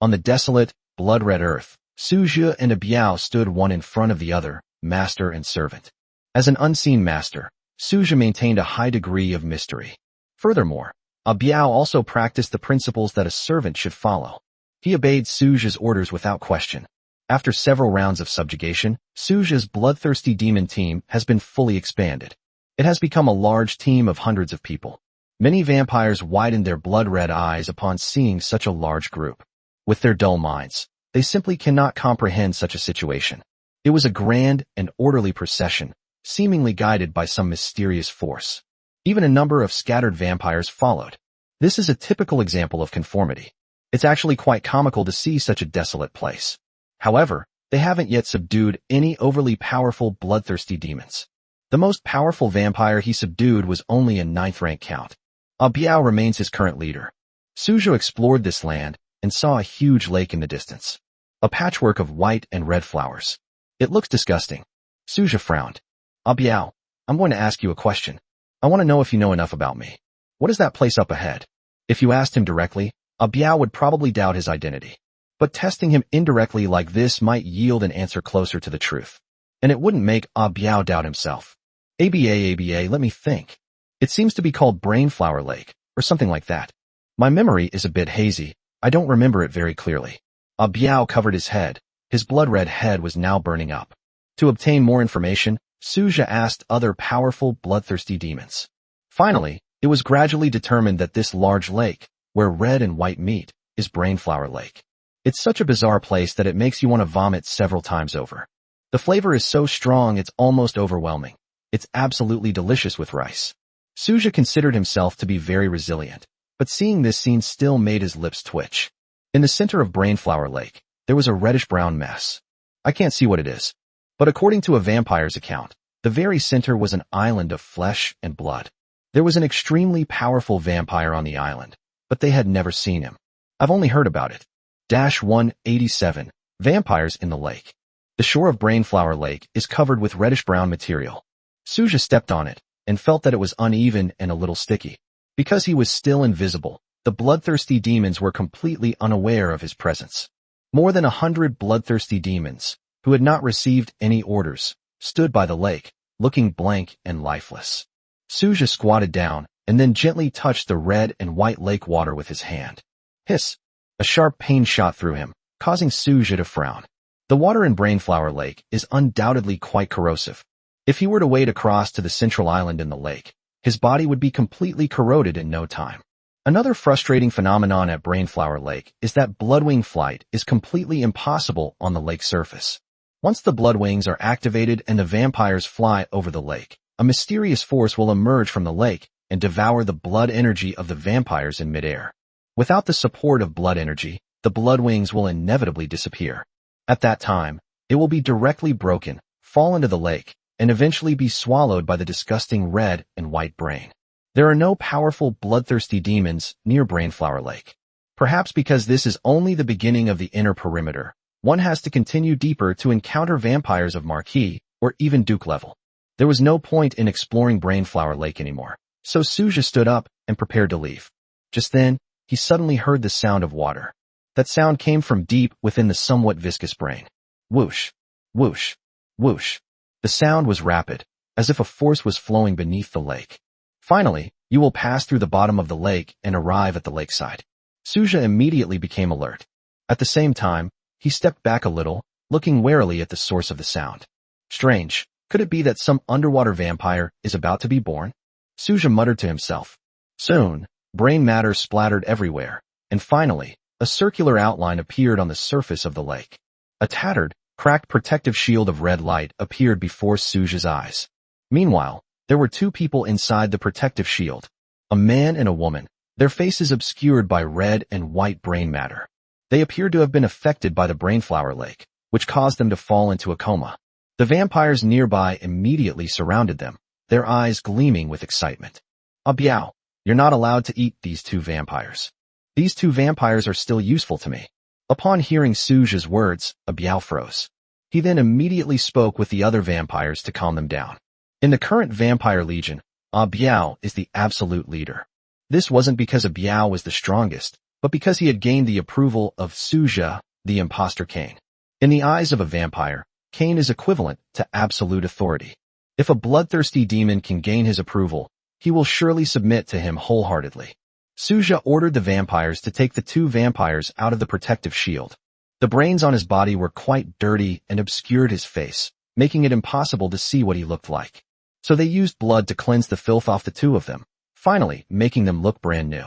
On the desolate, blood-red earth, Suzhi and a Biao stood one in front of the other, master and servant. As an unseen master, Suzhi maintained a high degree of mystery. Furthermore, a Biao also practiced the principles that a servant should follow. He obeyed Suzhi's orders without question. After several rounds of subjugation, Suzhi's bloodthirsty demon team has been fully expanded. It has become a large team of hundreds of people. Many vampires widened their blood-red eyes upon seeing such a large group. With their dull minds, they simply cannot comprehend such a situation. It was a grand and orderly procession, seemingly guided by some mysterious force. Even a number of scattered vampires followed. This is a typical example of conformity. It's actually quite comical to see such a desolate place. However, they haven't yet subdued any overly powerful bloodthirsty demons. The most powerful vampire he subdued was only a 9th rank count. A Biao remains his current leader. Suzhou explored this land and saw a huge lake in the distance. A patchwork of white and red flowers. It looks disgusting. Suzhou frowned. Biao, I'm going to ask you a question. I want to know if you know enough about me. What is that place up ahead? If you asked him directly, Biao would probably doubt his identity. But testing him indirectly like this might yield an answer closer to the truth. And it wouldn't make Biao doubt himself. ABA, let me think. It seems to be called Brainflower Lake, or something like that. My memory is a bit hazy. I don't remember it very clearly. Biao covered his head. His blood-red head was now burning up. To obtain more information, Suzhi asked other powerful, bloodthirsty demons. Finally, it was gradually determined that this large lake, where red and white meet, is Brainflower Lake. It's such a bizarre place that it makes you want to vomit several times over. The flavor is so strong it's almost overwhelming. It's absolutely delicious with rice. Suzhi considered himself to be very resilient, but seeing this scene still made his lips twitch. In the center of Brainflower Lake, there was a reddish-brown mess. I can't see what it is, but according to a vampire's account, the very center was an island of flesh and blood. There was an extremely powerful vampire on the island, but they had never seen him. I've only heard about it. 187. Vampires in the lake. The shore of Brainflower Lake is covered with reddish-brown material. Suja stepped on it and felt that it was uneven and a little sticky. Because he was still invisible, the bloodthirsty demons were completely unaware of his presence. More than 100 bloodthirsty demons, who had not received any orders, stood by the lake, looking blank and lifeless. Suja squatted down and then gently touched the red and white lake water with his hand. Hiss! A sharp pain shot through him, causing Suja to frown. The water in Brainflower Lake is undoubtedly quite corrosive. If he were to wade across to the central island in the lake, his body would be completely corroded in no time. Another frustrating phenomenon at Brainflower Lake is that bloodwing flight is completely impossible on the lake surface. Once the bloodwings are activated and the vampires fly over the lake, a mysterious force will emerge from the lake and devour the blood energy of the vampires in midair. Without the support of blood energy, the bloodwings will inevitably disappear. At that time, it will be directly broken, fall into the lake, and eventually be swallowed by the disgusting red and white brain. There are no powerful bloodthirsty demons near Brainflower Lake. Perhaps because this is only the beginning of the inner perimeter, one has to continue deeper to encounter vampires of Marquis or even Duke level. There was no point in exploring Brainflower Lake anymore, so Suja stood up and prepared to leave. Just then, he suddenly heard the sound of water. That sound came from deep within the somewhat viscous brain. Whoosh, whoosh, whoosh. The sound was rapid, as if a force was flowing beneath the lake. Finally, you will pass through the bottom of the lake and arrive at the lakeside. Suja immediately became alert. At the same time, he stepped back a little, looking warily at the source of the sound. Strange, could it be that some underwater vampire is about to be born? Suja muttered to himself. Soon, brain matter splattered everywhere, and finally, a circular outline appeared on the surface of the lake. A tattered, cracked protective shield of red light appeared before Suja's eyes. Meanwhile, there were two people inside the protective shield, a man and a woman, their faces obscured by red and white brain matter. They appeared to have been affected by the Brainflower Lake, which caused them to fall into a coma. The vampires nearby immediately surrounded them, their eyes gleaming with excitement. Biao, you're not allowed to eat these two vampires. These two vampires are still useful to me. Upon hearing Suja's words, Biao froze. He then immediately spoke with the other vampires to calm them down. In the current Vampire Legion, Biao is the absolute leader. This wasn't because Biao was the strongest, but because he had gained the approval of Suja, the imposter Cain. In the eyes of a vampire, Cain is equivalent to absolute authority. If a bloodthirsty demon can gain his approval, he will surely submit to him wholeheartedly. Suja ordered the vampires to take the two vampires out of the protective shield. The brains on his body were quite dirty and obscured his face, making it impossible to see what he looked like. So they used blood to cleanse the filth off the two of them, finally making them look brand new.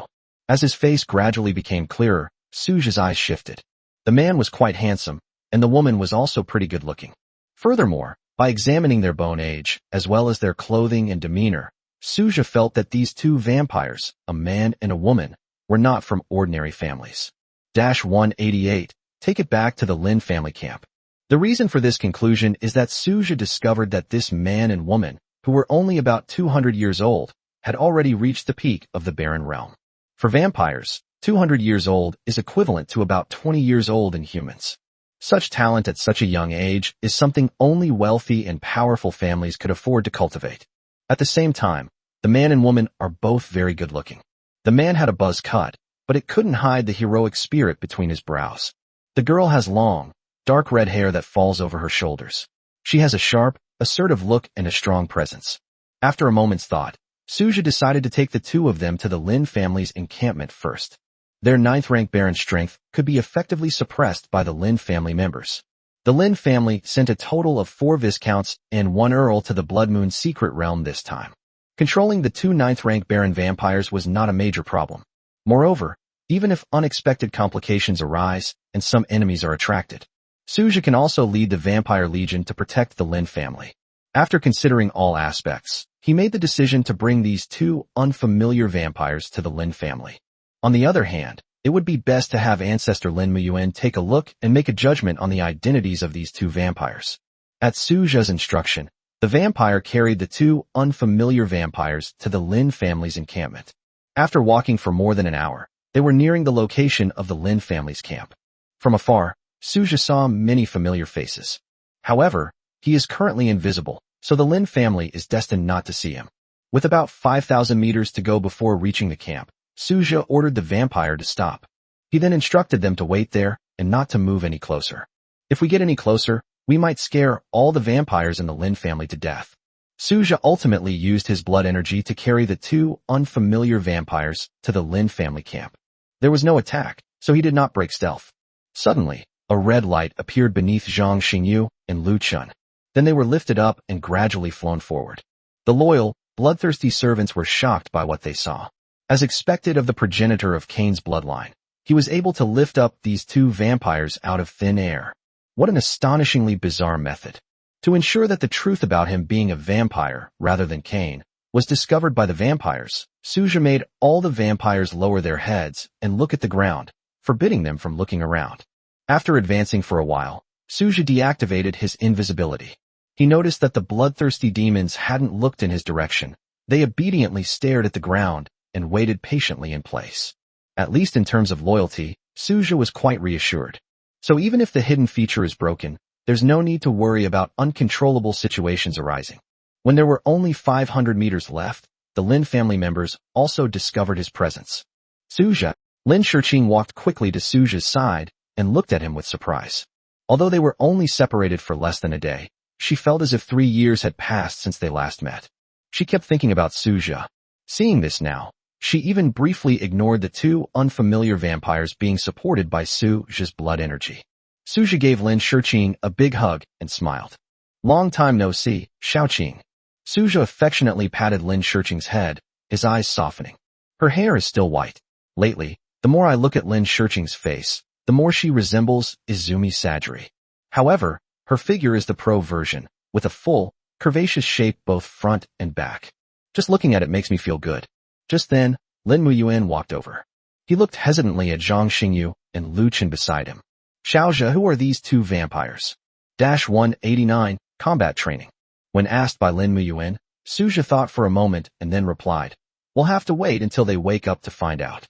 As his face gradually became clearer, Suja's eyes shifted. The man was quite handsome, and the woman was also pretty good looking. Furthermore, by examining their bone age, as well as their clothing and demeanor, Suja felt that these two vampires, a man and a woman, were not from ordinary families. 188. Take it back to the Lin family camp. The reason for this conclusion is that Suja discovered that this man and woman, who were only about 200 years old, had already reached the peak of the barren realm. For vampires, 200 years old is equivalent to about 20 years old in humans. Such talent at such a young age is something only wealthy and powerful families could afford to cultivate. At the same time, the man and woman are both very good looking. The man had a buzz cut, but it couldn't hide the heroic spirit between his brows. The girl has long, dark red hair that falls over her shoulders. She has a sharp, assertive look and a strong presence. After a moment's thought, Suja decided to take the two of them to the Lin family's encampment first. Their 9th-rank Baron strength could be effectively suppressed by the Lin family members. The Lin family sent a total of 4 Viscounts and 1 Earl to the Blood Moon secret realm this time. Controlling the 2 9th-rank Baron vampires was not a major problem. Moreover, even if unexpected complications arise and some enemies are attracted, Suja can also lead the Vampire Legion to protect the Lin family. After considering all aspects, he made the decision to bring these 2 unfamiliar vampires to the Lin family. On the other hand, it would be best to have ancestor Lin Muyuan take a look and make a judgment on the identities of these two vampires. At Suja's instruction, the vampire carried the two unfamiliar vampires to the Lin family's encampment. After walking for more than an hour, they were nearing the location of the Lin family's camp. From afar, Suja saw many familiar faces. However, he is currently invisible, so the Lin family is destined not to see him. With about 5,000 meters to go before reaching the camp, Suja ordered the vampire to stop. He then instructed them to wait there and not to move any closer. If we get any closer, we might scare all the vampires in the Lin family to death. Suja ultimately used his blood energy to carry the two unfamiliar vampires to the Lin family camp. There was no attack, so he did not break stealth. Suddenly, a red light appeared beneath Zhang Xingyu and Lu Chun. Then they were lifted up and gradually flown forward. The loyal, bloodthirsty servants were shocked by what they saw. As expected of the progenitor of Cain's bloodline, he was able to lift up these two vampires out of thin air. What an astonishingly bizarre method. To ensure that the truth about him being a vampire rather than Cain was discovered by the vampires, Suja made all the vampires lower their heads and look at the ground, forbidding them from looking around. After advancing for a while, Suja deactivated his invisibility. He noticed that the bloodthirsty demons hadn't looked in his direction. They obediently stared at the ground and waited patiently in place. At least in terms of loyalty, Suja was quite reassured. So even if the hidden feature is broken, there's no need to worry about uncontrollable situations arising. When there were only 500 meters left, the Lin family members also discovered his presence. Suja, Lin Shiqing walked quickly to Suja's side and looked at him with surprise. Although they were only separated for less than a day, she felt as if 3 years had passed since they last met. She kept thinking about Suja. Seeing this now, she even briefly ignored the two unfamiliar vampires being supported by Suja's blood energy. Suja gave Lin Shiqing a big hug and smiled. Long time no see, Xiaoqing. Suja affectionately patted Lin Shiqing's head, his eyes softening. Her hair is still white. Lately, the more I look at Lin Shiqing's face, the more she resembles Izumi Sajiri. However, her figure is the pro version, with a full, curvaceous shape both front and back. Just looking at it makes me feel good. Just then, Lin Muyuan walked over. He looked hesitantly at Zhang Xingyu and Lu Chen beside him. Xiaozhe, who are these two vampires? 189, Combat Training. When asked by Lin Muyuan, Suja thought for a moment and then replied, "We'll have to wait until they wake up to find out."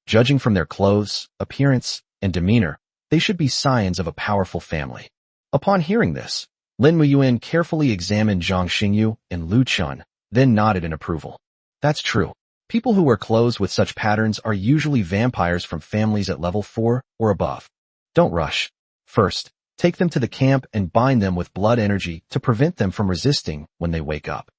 Judging from their clothes, appearance, and demeanor, they should be scions of a powerful family. Upon hearing this, Lin Muyuan carefully examined Zhang Xingyu and Lu Chun, then nodded in approval. That's true. People who wear clothes with such patterns are usually vampires from families at level 4 or above. Don't rush. First, take them to the camp and bind them with blood energy to prevent them from resisting when they wake up.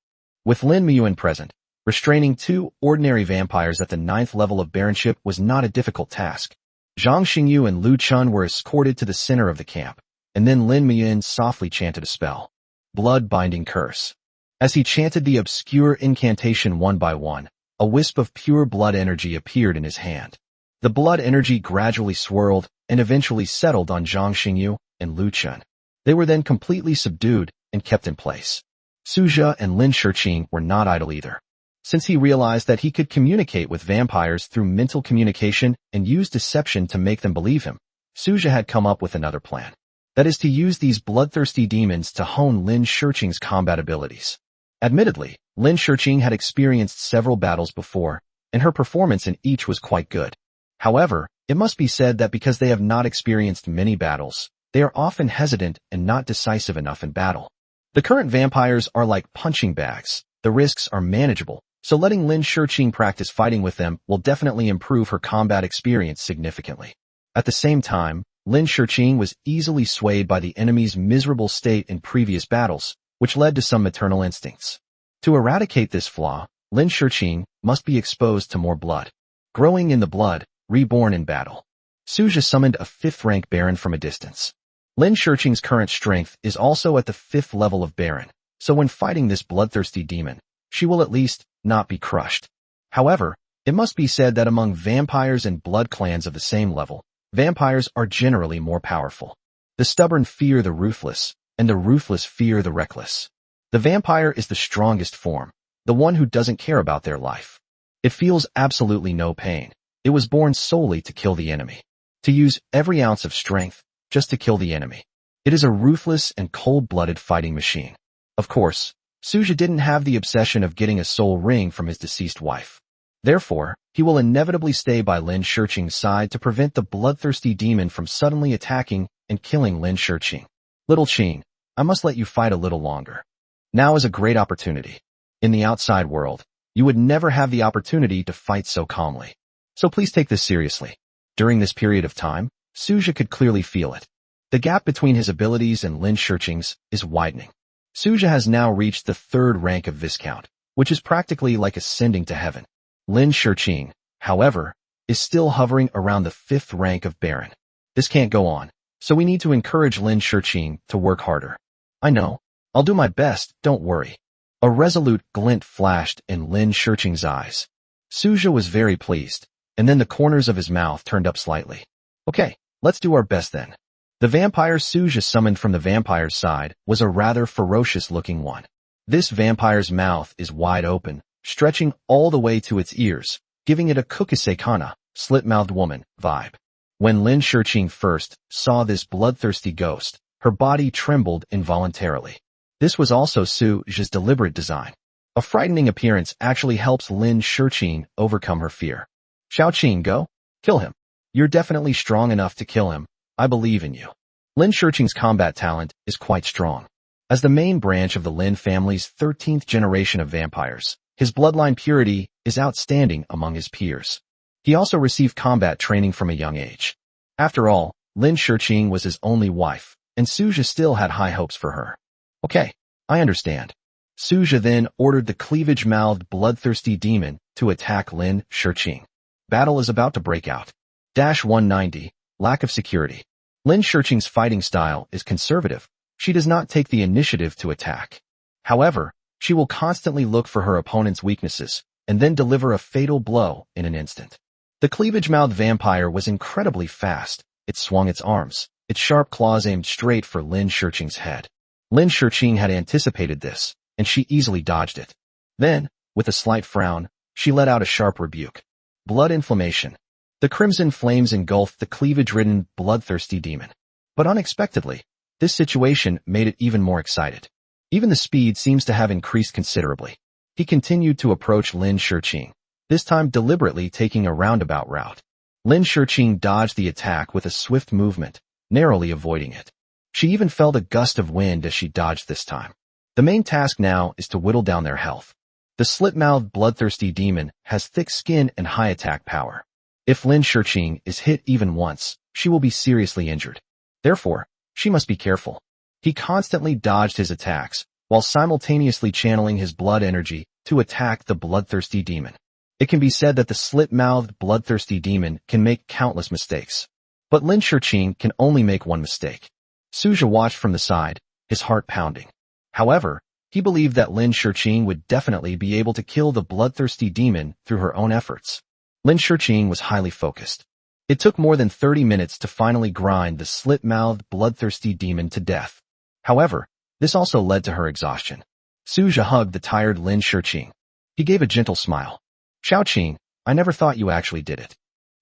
With Lin Muyuan present, restraining two ordinary vampires at the 9th level of baronship was not a difficult task. Zhang Xingyu and Lu Chun were escorted to the center of the camp, and then Lin Muyuan softly chanted a spell. Blood Binding Curse. As he chanted the obscure incantation one by one, a wisp of pure blood energy appeared in his hand. The blood energy gradually swirled and eventually settled on Zhang Xingyu and Lu Chun. They were then completely subdued and kept in place. Suja and Lin Shiqing were not idle either. Since he realized that he could communicate with vampires through mental communication and use deception to make them believe him, Suja had come up with another plan. That is to use these bloodthirsty demons to hone Lin Shiqing's combat abilities. Admittedly, Lin Shiqing had experienced several battles before, and her performance in each was quite good. However, it must be said that because they have not experienced many battles, they are often hesitant and not decisive enough in battle. The current vampires are like punching bags. The risks are manageable, so letting Lin Shiqing practice fighting with them will definitely improve her combat experience significantly. At the same time, Lin Shiqing was easily swayed by the enemy's miserable state in previous battles, which led to some maternal instincts. To eradicate this flaw, Lin Shiqing must be exposed to more blood. Growing in the blood, reborn in battle. Suja summoned a 5th-rank Baron from a distance. Lin Shiqing's current strength is also at the 5th level of Baron, so when fighting this bloodthirsty demon, she will at least not be crushed. However, it must be said that among vampires and blood clans of the same level, vampires are generally more powerful. The stubborn fear the ruthless, and the ruthless fear the reckless. The vampire is the strongest form, the one who doesn't care about their life. It feels absolutely no pain. It was born solely to kill the enemy. To use every ounce of strength just to kill the enemy. It is a ruthless and cold-blooded fighting machine. Of course, Suja didn't have the obsession of getting a soul ring from his deceased wife. Therefore, he will inevitably stay by Lin Shiqing's side to prevent the bloodthirsty demon from suddenly attacking and killing Lin Shiqing. Little Qing, I must let you fight a little longer. Now is a great opportunity. In the outside world, you would never have the opportunity to fight so calmly. So please take this seriously. During this period of time, Suja could clearly feel it. The gap between his abilities and Lin Shiqing's is widening. Suja has now reached the 3rd rank of Viscount, which is practically like ascending to heaven. Lin Shiqing, however, is still hovering around the 5th rank of Baron. This can't go on, so we need to encourage Lin Shiqing to work harder. I know. I'll do my best, don't worry. A resolute glint flashed in Lin Shiqing's eyes. Suja was very pleased, and then the corners of his mouth turned up slightly. Okay, let's do our best then. The vampire Suja summoned from the vampire's side was a rather ferocious-looking one. This vampire's mouth is wide open, stretching all the way to its ears, giving it a kukusei-kana, slit-mouthed woman, vibe. When Lin Shiqing first saw this bloodthirsty ghost, her body trembled involuntarily. This was also Suja's deliberate design. A frightening appearance actually helps Lin Shiqing overcome her fear. Xiaoqing, go. Kill him. You're definitely strong enough to kill him. I believe in you. Lin Shiqing's combat talent is quite strong. As the main branch of the Lin family's 13th generation of vampires, his bloodline purity is outstanding among his peers. He also received combat training from a young age. After all, Lin Shiqing was his only wife, and Suja still had high hopes for her. Okay, I understand. Suja then ordered the cleavage-mouthed bloodthirsty demon to attack Lin Shiqing. Battle is about to break out. 190. Lack of security. Lin Shiqing's fighting style is conservative. She does not take the initiative to attack. However, she will constantly look for her opponent's weaknesses and then deliver a fatal blow in an instant. The cleavage-mouthed vampire was incredibly fast. It swung its arms, its sharp claws aimed straight for Lin Shiqing's head. Lin Shiqing had anticipated this, and she easily dodged it. Then, with a slight frown, she let out a sharp rebuke. Blood inflammation. The crimson flames engulfed the cleavage-ridden, bloodthirsty demon. But unexpectedly, this situation made it even more excited. Even the speed seems to have increased considerably. He continued to approach Lin Shiqing, this time deliberately taking a roundabout route. Lin Shiqing dodged the attack with a swift movement, narrowly avoiding it. She even felt a gust of wind as she dodged this time. The main task now is to whittle down their health. The slit-mouthed, bloodthirsty demon has thick skin and high attack power. If Lin Shiqing is hit even once, she will be seriously injured. Therefore, she must be careful. He constantly dodged his attacks, while simultaneously channeling his blood energy to attack the bloodthirsty demon. It can be said that the slit-mouthed, bloodthirsty demon can make countless mistakes. But Lin Shiqing can only make one mistake. Suja watched from the side, his heart pounding. However, he believed that Lin Shiqing would definitely be able to kill the bloodthirsty demon through her own efforts. Lin Shiqing was highly focused. It took more than 30 minutes to finally grind the slit-mouthed, bloodthirsty demon to death. However, this also led to her exhaustion. Suja hugged the tired Lin Shiqing. He gave a gentle smile. Xiaoqing, I never thought you actually did it.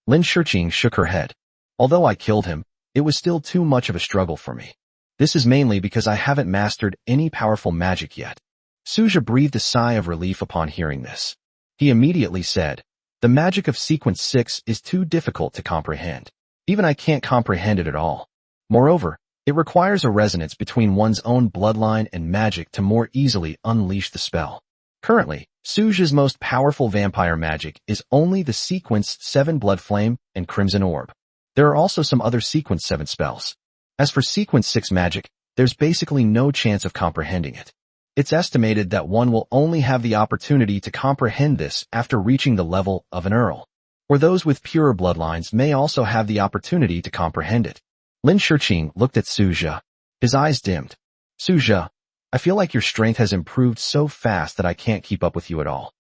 Lin Shiqing shook her head. Although I killed him, it was still too much of a struggle for me. This is mainly because I haven't mastered any powerful magic yet. Suja breathed a sigh of relief upon hearing this. He immediately said, the magic of sequence 6 is too difficult to comprehend. Even I can't comprehend it at all. Moreover, it requires a resonance between one's own bloodline and magic to more easily unleash the spell. Currently, Suja's most powerful vampire magic is only the sequence 7 Blood Flame and Crimson Orb. There are also some other sequence 7 spells. As for sequence 6 magic, there's basically no chance of comprehending it. It's estimated that one will only have the opportunity to comprehend this after reaching the level of an Earl. Or those with purer bloodlines may also have the opportunity to comprehend it. Lin Shiqing looked at Suja. His eyes dimmed. Suja, I feel like your strength has improved so fast that I can't keep up with you at all.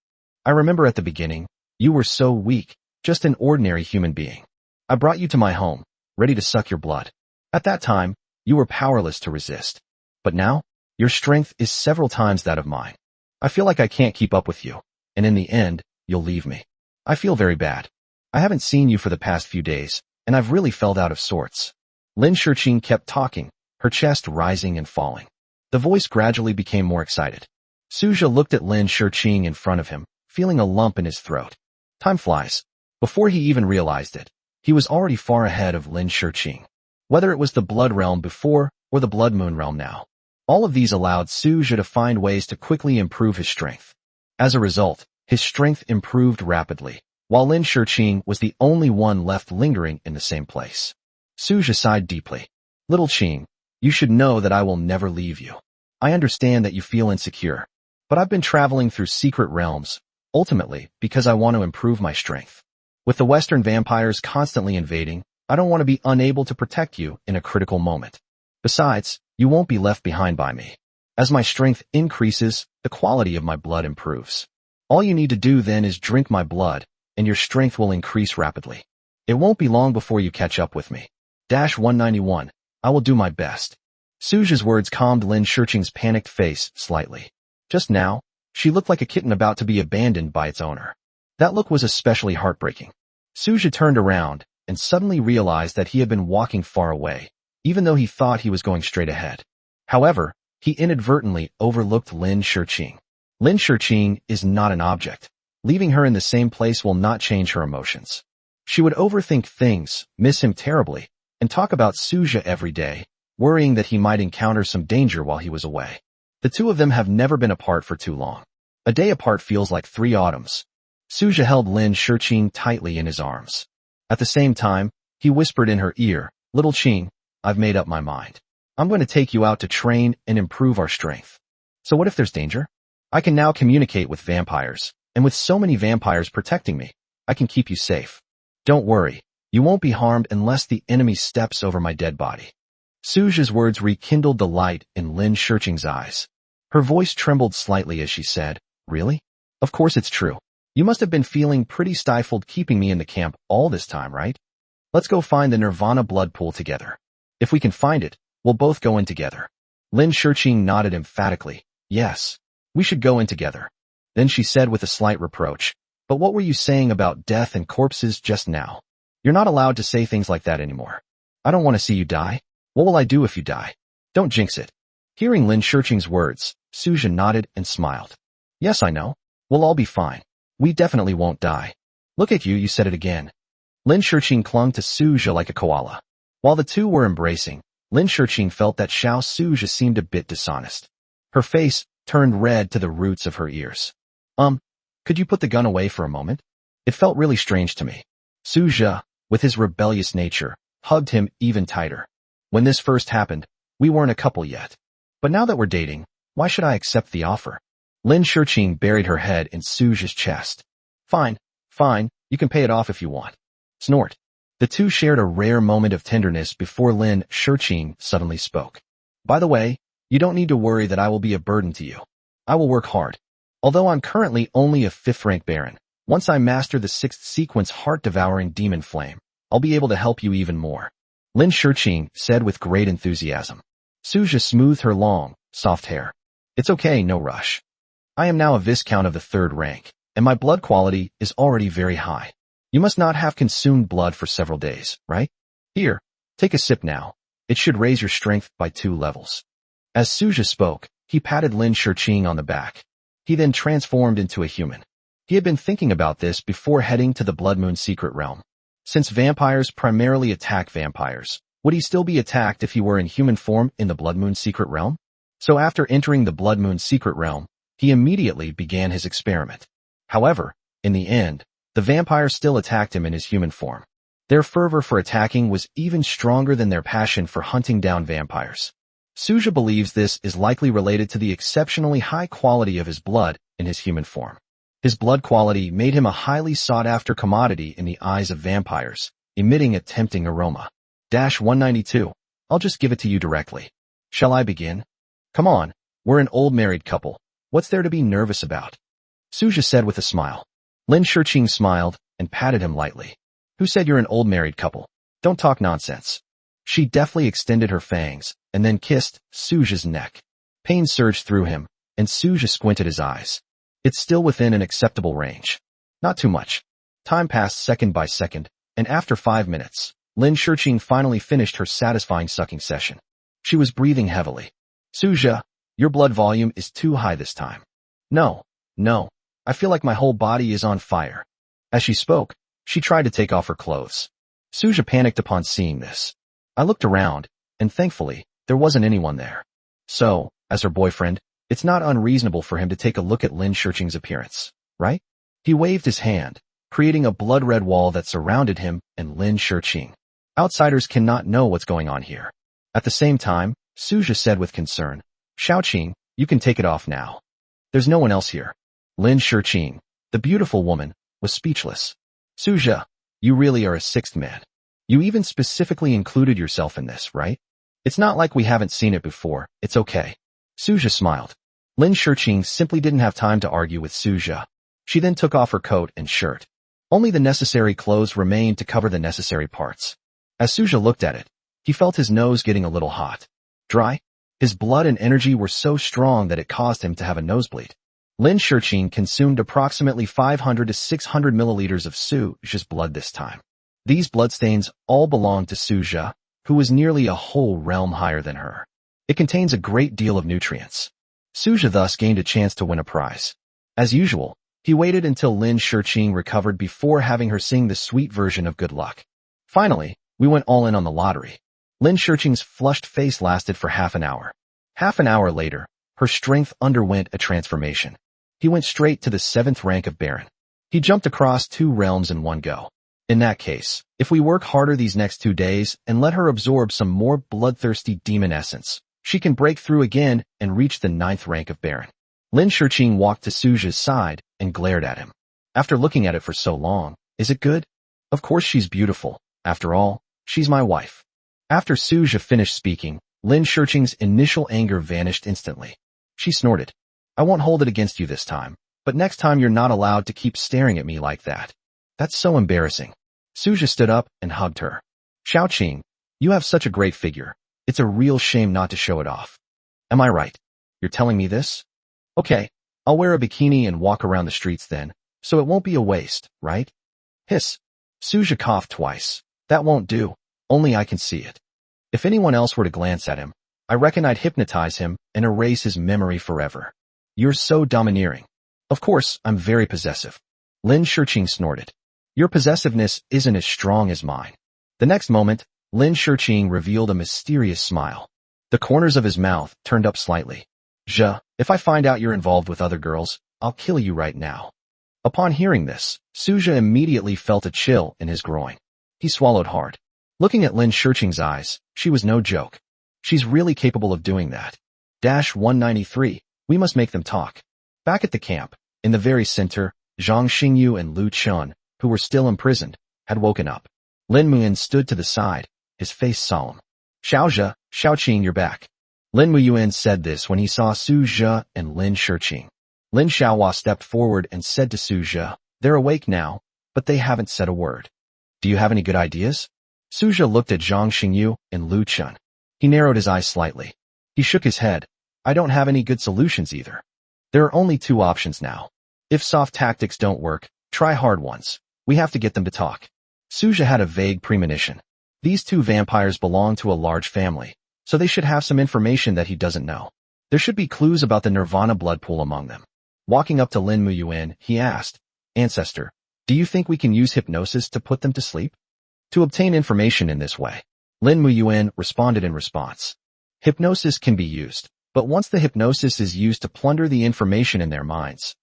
I remember at the beginning, you were so weak, just an ordinary human being. I brought you to my home, ready to suck your blood. At that time, you were powerless to resist. But now, your strength is several times that of mine. I feel like I can't keep up with you, and in the end, you'll leave me. I feel very bad. I haven't seen you for the past few days, and I've really felt out of sorts. Lin Shiqing kept talking, her chest rising and falling. The voice gradually became more excited. Suja looked at Lin Shiqing in front of him, feeling a lump in his throat. Time flies. Before he even realized it, he was already far ahead of Lin Shiqing. Whether it was the Blood Realm before or the Blood Moon Realm now, all of these allowed Suja to find ways to quickly improve his strength. As a result, his strength improved rapidly, while Lin Shiqing was the only one left lingering in the same place. Suja sighed deeply. Little Qing, you should know that I will never leave you. I understand that you feel insecure, but I've been traveling through secret realms, ultimately because I want to improve my strength. With the Western vampires constantly invading, I don't want to be unable to protect you in a critical moment. Besides, you won't be left behind by me. As my strength increases, the quality of my blood improves. All you need to do then is drink my blood, and your strength will increase rapidly. It won't be long before you catch up with me. 191. I will do my best. Suja's words calmed Lin Shiqing's panicked face slightly. Just now, she looked like a kitten about to be abandoned by its owner. That look was especially heartbreaking. Suja turned around and suddenly realized that he had been walking far away, even though he thought he was going straight ahead. However, he inadvertently overlooked Lin Shiqing. Lin Shiqing is not an object. Leaving her in the same place will not change her emotions. She would overthink things, miss him terribly, and talk about Suja every day, worrying that he might encounter some danger while he was away. The two of them have never been apart for too long. A day apart feels like 3 autumns. Suja held Lin Shiqing tightly in his arms. At the same time, he whispered in her ear, Little Qing, I've made up my mind. I'm going to take you out to train and improve our strength. So what if there's danger? I can now communicate with vampires, and with so many vampires protecting me, I can keep you safe. Don't worry, you won't be harmed unless the enemy steps over my dead body. Suja's words rekindled the light in Lin Shiqing's eyes. Her voice trembled slightly as she said, Really? Of course it's true. You must have been feeling pretty stifled keeping me in the camp all this time, right? Let's go find the Nirvana blood pool together. If we can find it, we'll both go in together. Lin Shiqing nodded emphatically. Yes, we should go in together. Then she said with a slight reproach, But what were you saying about death and corpses just now? You're not allowed to say things like that anymore. I don't want to see you die. What will I do if you die? Don't jinx it. Hearing Lin Shiqing's words, Suja nodded and smiled. Yes, I know. We'll all be fine. We definitely won't die. Look at you said it again. Lin Shiqing clung to Suja like a koala. While the two were embracing, Lin Shiqing felt that Xiao Suja seemed a bit dishonest. Her face turned red to the roots of her ears. Could you put the gun away for a moment? It felt really strange to me. Suja, with his rebellious nature, hugged him even tighter. When this first happened, we weren't a couple yet. But now that we're dating, why should I accept the offer? Lin Shiqing buried her head in Suja's chest. Fine, you can pay it off if you want. Snort. The two shared a rare moment of tenderness before Lin Shiqing suddenly spoke. By the way, you don't need to worry that I will be a burden to you. I will work hard. Although I'm currently only a 5th rank baron, once I master the 6th sequence heart-devouring demon flame, I'll be able to help you even more. Lin Shiqing said with great enthusiasm. Suja smoothed her long, soft hair. It's okay, no rush. I am now a viscount of the 3rd rank, and my blood quality is already very high. You must not have consumed blood for several days, right? Here, take a sip now. It should raise your strength by 2 levels. As Suja spoke, he patted Lin Shiqing on the back. He then transformed into a human. He had been thinking about this before heading to the Blood Moon Secret Realm. Since vampires primarily attack vampires, would he still be attacked if he were in human form in the Blood Moon Secret Realm? So after entering the Blood Moon Secret Realm, he immediately began his experiment. However, in the end, the vampire still attacked him in his human form. Their fervor for attacking was even stronger than their passion for hunting down vampires. Suja believes this is likely related to the exceptionally high quality of his blood in his human form. His blood quality made him a highly sought-after commodity in the eyes of vampires, emitting a tempting aroma. 192. I'll just give it to you directly. Shall I begin? Come on, we're an old married couple. What's there to be nervous about? Suja said with a smile. Lin Shiqing smiled and patted him lightly. Who said you're an old married couple? Don't talk nonsense. She deftly extended her fangs and then kissed Suja's neck. Pain surged through him, and Suja squinted his eyes. It's still within an acceptable range. Not too much. Time passed second by second, and after 5 minutes, Lin Shiqing finally finished her satisfying sucking session. She was breathing heavily. Suja, your blood volume is too high this time. No, I feel like my whole body is on fire. As she spoke, she tried to take off her clothes. Suja panicked upon seeing this. I looked around, and thankfully, there wasn't anyone there. So, as her boyfriend, it's not unreasonable for him to take a look at Lin Shiqing's appearance, right? He waved his hand, creating a blood-red wall that surrounded him and Lin Shiqing. Outsiders cannot know what's going on here. At the same time, Suja said with concern, Xiaoqing, you can take it off now. There's no one else here. Lin Shiqing, the beautiful woman, was speechless. Suja, you really are a sixth man. You even specifically included yourself in this, right? It's not like we haven't seen it before, it's okay. Suja smiled. Lin Shiqing simply didn't have time to argue with Suja. She then took off her coat and shirt. Only the necessary clothes remained to cover the necessary parts. As Suja looked at it, he felt his nose getting a little hot. Dry? His blood and energy were so strong that it caused him to have a nosebleed. Lin Shiqing consumed approximately 500 to 600 milliliters of Suja's blood this time. These bloodstains all belonged to Suja, who was nearly a whole realm higher than her. It contains a great deal of nutrients. Suja thus gained a chance to win a prize. As usual, he waited until Lin Shiqing recovered before having her sing the sweet version of good luck. Finally, we went all in on the lottery. Lin Shiqing's flushed face lasted for half an hour. Half an hour later, her strength underwent a transformation. He went straight to the 7th rank of Baron. He jumped across 2 realms in one go. In that case, if we work harder these next 2 days and let her absorb some more bloodthirsty demon essence, she can break through again and reach the 9th rank of Baron. Lin Shiqing walked to Suja's side and glared at him. After looking at it for so long, is it good? Of course she's beautiful. After all, she's my wife. After Suja finished speaking, Lin Shiqing's initial anger vanished instantly. She snorted. I won't hold it against you this time, but next time you're not allowed to keep staring at me like that. That's so embarrassing. Suja stood up and hugged her. Xiaoqing, you have such a great figure. It's a real shame not to show it off. Am I right? You're telling me this? Okay, I'll wear a bikini and walk around the streets then, so it won't be a waste, right? Hiss. Suja coughed twice. That won't do. Only I can see it. If anyone else were to glance at him, I reckon I'd hypnotize him and erase his memory forever. You're so domineering. Of course, I'm very possessive. Lin Shiqing snorted. Your possessiveness isn't as strong as mine. The next moment, Lin Shiqing revealed a mysterious smile. The corners of his mouth turned up slightly. If I find out you're involved with other girls, I'll kill you right now. Upon hearing this, Suja immediately felt a chill in his groin. He swallowed hard. Looking at Lin Shiqing's eyes, she was no joke. She's really capable of doing that. 193, we must make them talk. Back at the camp, in the very center, Zhang Xingyu and Lu Chun, who were still imprisoned, had woken up. Lin Muyuan stood to the side, his face solemn. Xiaoqing, you're back. Lin Muyuan said this when he saw Suja and Lin Shiqing. Lin Xiaohua stepped forward and said to Suja, they're awake now, but they haven't said a word. Do you have any good ideas? Suja looked at Zhang Xingyu and Lu Chun. He narrowed his eyes slightly. He shook his head. I don't have any good solutions either. There are only 2 options now. If soft tactics don't work, try hard ones. We have to get them to talk. Suja had a vague premonition. These 2 vampires belong to a large family, so they should have some information that he doesn't know. There should be clues about the Nirvana blood pool among them. Walking up to Lin Muyuan, he asked, Ancestor, do you think we can use hypnosis to put them to sleep? To obtain information in this way, Lin Muyuan responded in response. Hypnosis can be used, but once the hypnosis is used to plunder the information in their minds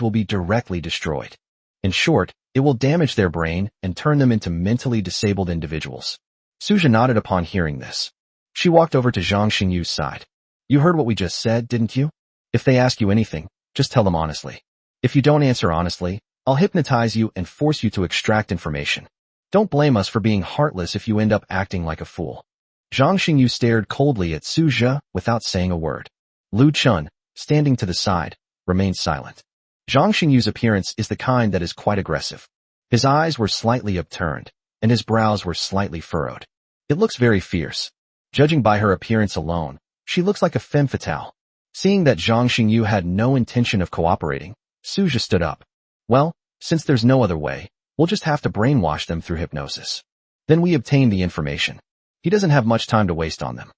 will be directly destroyed. In short, it will damage their brain and turn them into mentally disabled individuals. Suja nodded upon hearing this. She walked over to Zhang Xingyu's side. You heard what we just said, didn't you? If they ask you anything, just tell them honestly. If you don't answer honestly, I'll hypnotize you and force you to extract information. Don't blame us for being heartless if you end up acting like a fool. Zhang Xingyu stared coldly at Suja without saying a word. Lu Chun, standing to the side, remained silent. Zhang Xingyu's appearance is the kind that is quite aggressive. His eyes were slightly upturned, and his brows were slightly furrowed. It looks very fierce. Judging by her appearance alone, she looks like a femme fatale. Seeing that Zhang Xingyu had no intention of cooperating, Suja stood up. Well, since there's no other way, We'll just have to brainwash them through hypnosis. Then we obtain the information. He doesn't have much time to waste on them.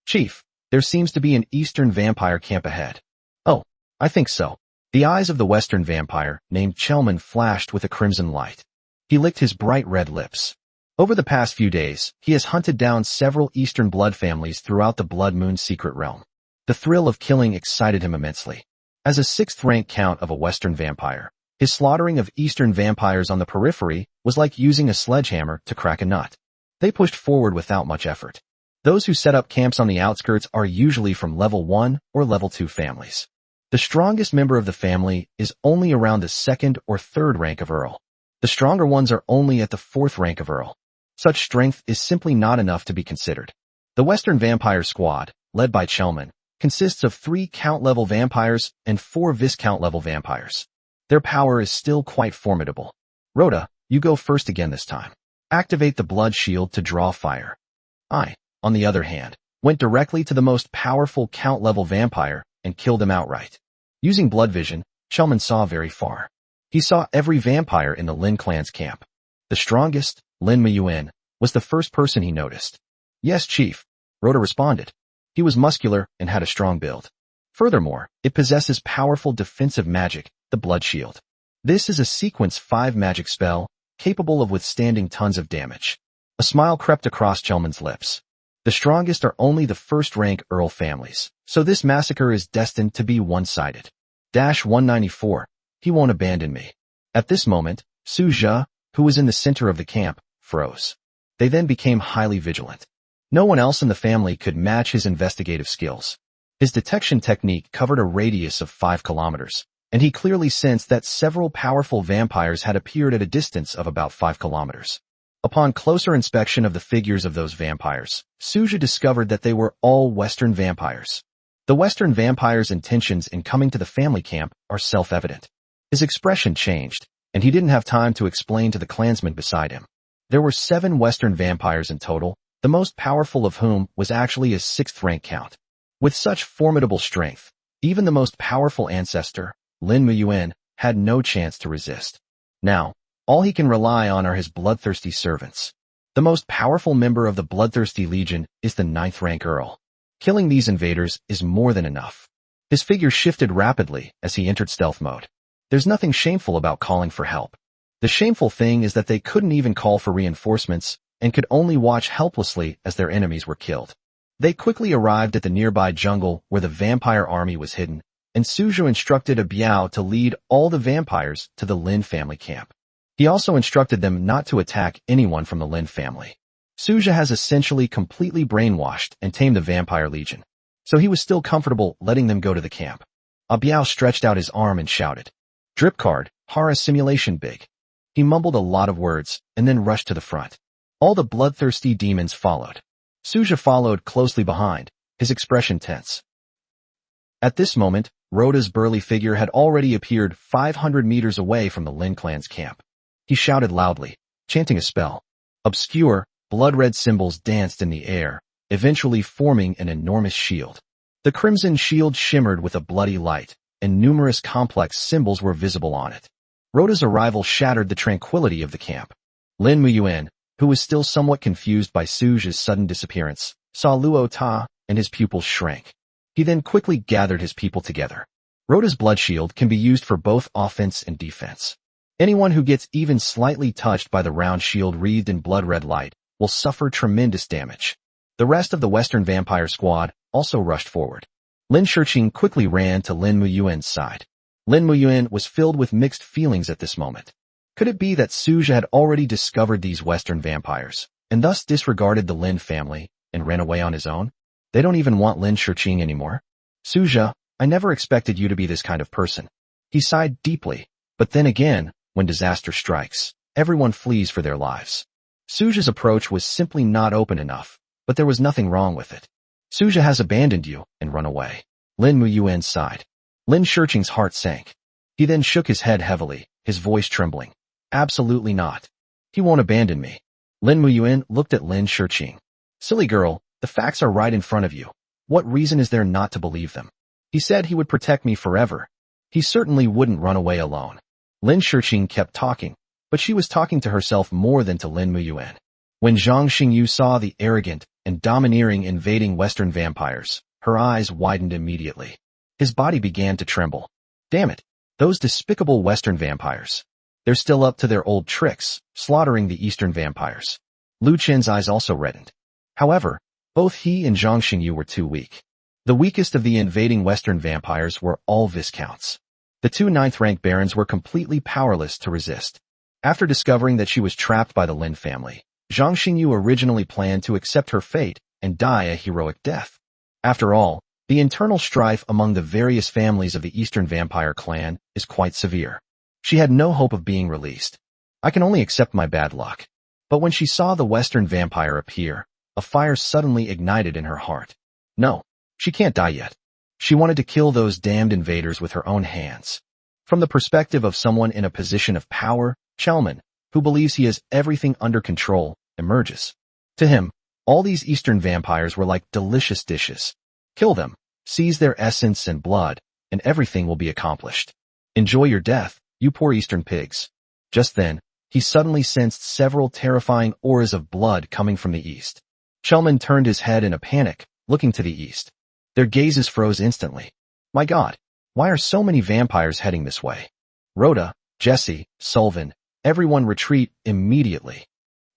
Chief, there seems to be an Eastern vampire camp ahead. Oh, I think so. The eyes of the Western vampire, named Chelman, flashed with a crimson light. He licked his bright red lips. Over the past few days, he has hunted down several Eastern blood families throughout the Blood Moon secret realm. The thrill of killing excited him immensely. As a sixth-rank count of a Western vampire, his slaughtering of Eastern vampires on the periphery was like using a sledgehammer to crack a nut. They pushed forward without much effort. Those who set up camps on the outskirts are usually from level 1 or level 2 families. The strongest member of the family is only around the 2nd or 3rd rank of Earl. The stronger ones are only at the 4th rank of Earl. Such strength is simply not enough to be considered. The Western Vampire Squad, led by Chelman, consists of 3 count-level vampires and 4 Viscount-level vampires. Their power is still quite formidable. Rhoda, you go first again this time. Activate the blood shield to draw fire. I, on the other hand, went directly to the most powerful count-level vampire and killed him outright. Using blood vision, Chelman saw very far. He saw every vampire in the Lin clan's camp. The strongest, Lin Muyuan, was the first person he noticed. Yes, Chief, Rhoda responded. He was muscular and had a strong build. Furthermore, it possesses powerful defensive magic, the Blood Shield. This is a sequence 5 magic spell, capable of withstanding tons of damage. A smile crept across Chelman's lips. The strongest are only the first-rank Earl families, so this massacre is destined to be one-sided. 194. He won't abandon me. At this moment, Su Zhe, who was in the center of the camp, froze. They then became highly vigilant. No one else in the family could match his investigative skills. His detection technique covered a radius of 5 kilometers, and he clearly sensed that several powerful vampires had appeared at a distance of about 5 kilometers. Upon closer inspection of the figures of those vampires, Su Zhe discovered that they were all Western vampires. The Western vampire's intentions in coming to the family camp are self-evident. His expression changed, and he didn't have time to explain to the clansmen beside him. There were 7 Western vampires in total, the most powerful of whom was actually a 6th rank count. With such formidable strength, even the most powerful ancestor, Lin Muyuan, had no chance to resist. Now, all he can rely on are his bloodthirsty servants. The most powerful member of the Bloodthirsty Legion is the 9th rank Earl. Killing these invaders is more than enough. His figure shifted rapidly as he entered stealth mode. There's nothing shameful about calling for help. The shameful thing is that they couldn't even call for reinforcements and could only watch helplessly as their enemies were killed. They quickly arrived at the nearby jungle where the vampire army was hidden, and Su Zhe instructed a Biao to lead all the vampires to the Lin family camp. He also instructed them not to attack anyone from the Lin family. Su Zhe has essentially completely brainwashed and tamed the vampire legion, so he was still comfortable letting them go to the camp. A Biao stretched out his arm and shouted, "Drip card, Hara simulation big." He mumbled a lot of words and then rushed to the front. All the bloodthirsty demons followed. Su Zhe followed closely behind, his expression tense. At this moment, Rhoda's burly figure had already appeared 500 meters away from the Lin clan's camp. He shouted loudly, chanting a spell. Obscure, blood-red symbols danced in the air, eventually forming an enormous shield. The crimson shield shimmered with a bloody light, and numerous complex symbols were visible on it. Rhoda's arrival shattered the tranquility of the camp. Lin Muyuan, who was still somewhat confused by Su Zhe's sudden disappearance, saw Luo Ta, and his pupils shrank. He then quickly gathered his people together. Rhoda's blood shield can be used for both offense and defense. Anyone who gets even slightly touched by the round shield wreathed in blood-red light will suffer tremendous damage. The rest of the Western Vampire Squad also rushed forward. Lin Shiqing quickly ran to Lin Muyuan's side. Lin Muyuan was filled with mixed feelings at this moment. Could it be that Su Zhe had already discovered these Western vampires, and thus disregarded the Lin family and ran away on his own? They don't even want Lin Shiqing anymore. Su Zhe, I never expected you to be this kind of person. He sighed deeply, but then again, when disaster strikes, everyone flees for their lives. Su Zhe's approach was simply not open enough, but there was nothing wrong with it. Su Zhe has abandoned you and run away. Lin Muyuan sighed. Lin Shiqing's heart sank. He then shook his head heavily, his voice trembling. Absolutely not. He won't abandon me. Lin Muyuan looked at Lin Shiqing. Silly girl, the facts are right in front of you. What reason is there not to believe them? He said he would protect me forever. He certainly wouldn't run away alone. Lin Shiqing kept talking. but she was talking to herself more than to Lin Muyuan. When Zhang Xingyu saw the arrogant and domineering invading Western vampires, her eyes widened immediately. His body began to tremble. Damn it, those despicable Western vampires. They're still up to their old tricks, slaughtering the Eastern vampires. Lu Chen's eyes also reddened. However, both he and Zhang Xingyu were too weak. The weakest of the invading Western vampires were all Viscounts. The two ninth-rank barons were completely powerless to resist. After discovering that she was trapped by the Lin family, Zhang Xingyu originally planned to accept her fate and die a heroic death. After all, the internal strife among the various families of the Eastern Vampire clan is quite severe. She had no hope of being released. I can only accept my bad luck. But when she saw the Western vampire appear, a fire suddenly ignited in her heart. No, she can't die yet. She wanted to kill those damned invaders with her own hands. From the perspective of someone in a position of power, Chelman, who believes he has everything under control, emerges. To him, all these Eastern vampires were like delicious dishes. Kill them, seize their essence and blood, and everything will be accomplished. Enjoy your death, you poor Eastern pigs. Just then, he suddenly sensed several terrifying auras of blood coming from the east. Chelman turned his head in a panic, looking to the east. Their gazes froze instantly. My God, why are so many vampires heading this way? Rhoda, Jesse, Sullivan, everyone retreat immediately.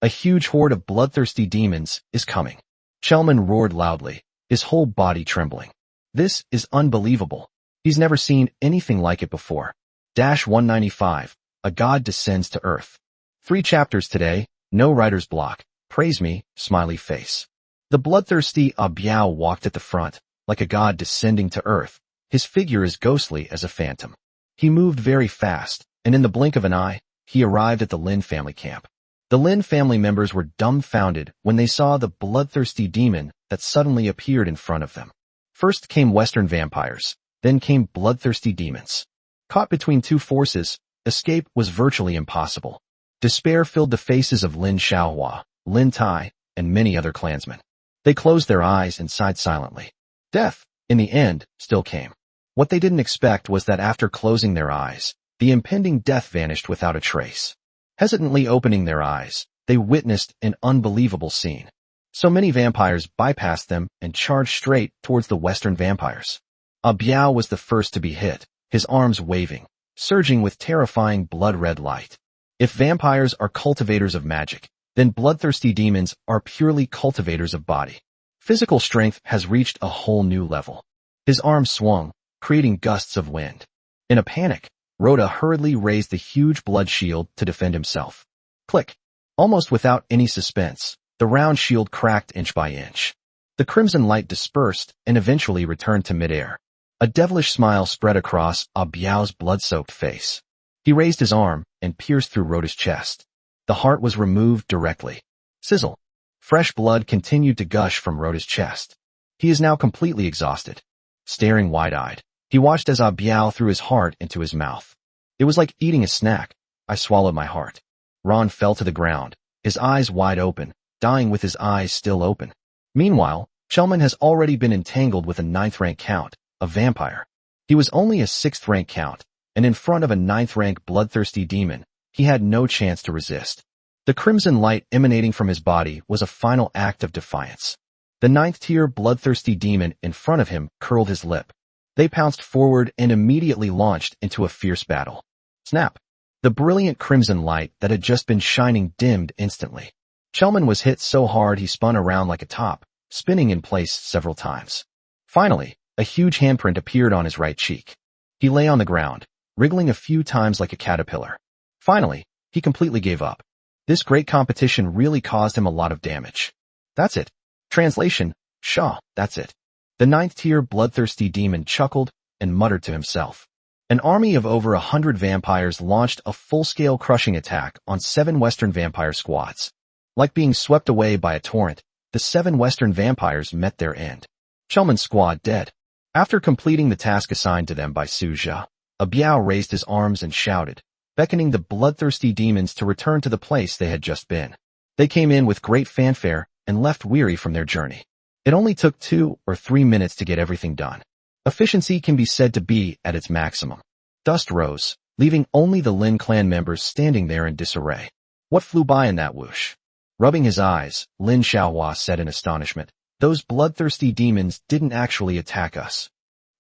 A huge horde of bloodthirsty demons is coming. Chelman roared loudly, his whole body trembling. This is unbelievable. He's never seen anything like it before. 195. A God descends to earth. 3 chapters today, no writer's block. Praise me, smiley face. The bloodthirsty Biao walked at the front, like a god descending to earth, his figure as ghostly as a phantom. He moved very fast, and in the blink of an eye, he arrived at the Lin family camp. The Lin family members were dumbfounded when they saw the bloodthirsty demon that suddenly appeared in front of them. First came Western vampires, then came bloodthirsty demons. Caught between two forces, escape was virtually impossible. Despair filled the faces of Lin Xiaohua, Lin Tai, and many other clansmen. They closed their eyes and sighed silently. Death, in the end, still came. What they didn't expect was that after closing their eyes, the impending death vanished without a trace. Hesitantly opening their eyes, they witnessed an unbelievable scene. So many vampires bypassed them and charged straight towards the Western vampires. Biao was the first to be hit, his arms waving, surging with terrifying blood-red light. If vampires are cultivators of magic, then bloodthirsty demons are purely cultivators of body. Physical strength has reached a whole new level. His arms swung, creating gusts of wind. In a panic, Rhoda hurriedly raised the huge blood shield to defend himself. Click. Almost without any suspense, the round shield cracked inch by inch. The crimson light dispersed and eventually returned to midair. A devilish smile spread across Biao's blood-soaked face. He raised his arm and pierced through Rhoda's chest. The heart was removed directly. Sizzle. Fresh blood continued to gush from Rhoda's chest. He is now completely exhausted. Staring wide-eyed, he watched as Biao threw his heart into his mouth. It was like eating a snack. I swallowed my heart. Ron fell to the ground, his eyes wide open, dying with his eyes still open. Meanwhile, Chelman has already been entangled with a 9th-rank count, a vampire. He was only a 6th-rank count, and in front of a 9th-rank bloodthirsty demon, he had no chance to resist. The crimson light emanating from his body was a final act of defiance. The 9th-tier bloodthirsty demon in front of him curled his lip. They pounced forward and immediately launched into a fierce battle. Snap! The brilliant crimson light that had just been shining dimmed instantly. Chelman was hit so hard he spun around like a top, spinning in place several times. Finally, a huge handprint appeared on his right cheek. He lay on the ground, wriggling a few times like a caterpillar. Finally, he completely gave up. This great competition really caused him a lot of damage. That's it. Translation, Shaw, that's it. The 9th-tier bloodthirsty demon chuckled and muttered to himself. An army of over 100 vampires launched a full-scale crushing attack on 7 Western vampire squads. Like being swept away by a torrent, the 7 Western vampires met their end. Chelman's squad dead. After completing the task assigned to them by Su Jia, Biao raised his arms and shouted, beckoning the bloodthirsty demons to return to the place they had just been. They came in with great fanfare and left weary from their journey. It only took 2 or 3 minutes to get everything done. Efficiency can be said to be at its maximum. Dust rose, leaving only the Lin clan members standing there in disarray. What flew by in that whoosh? Rubbing his eyes, Lin Xiaohua said in astonishment, "Those bloodthirsty demons didn't actually attack us.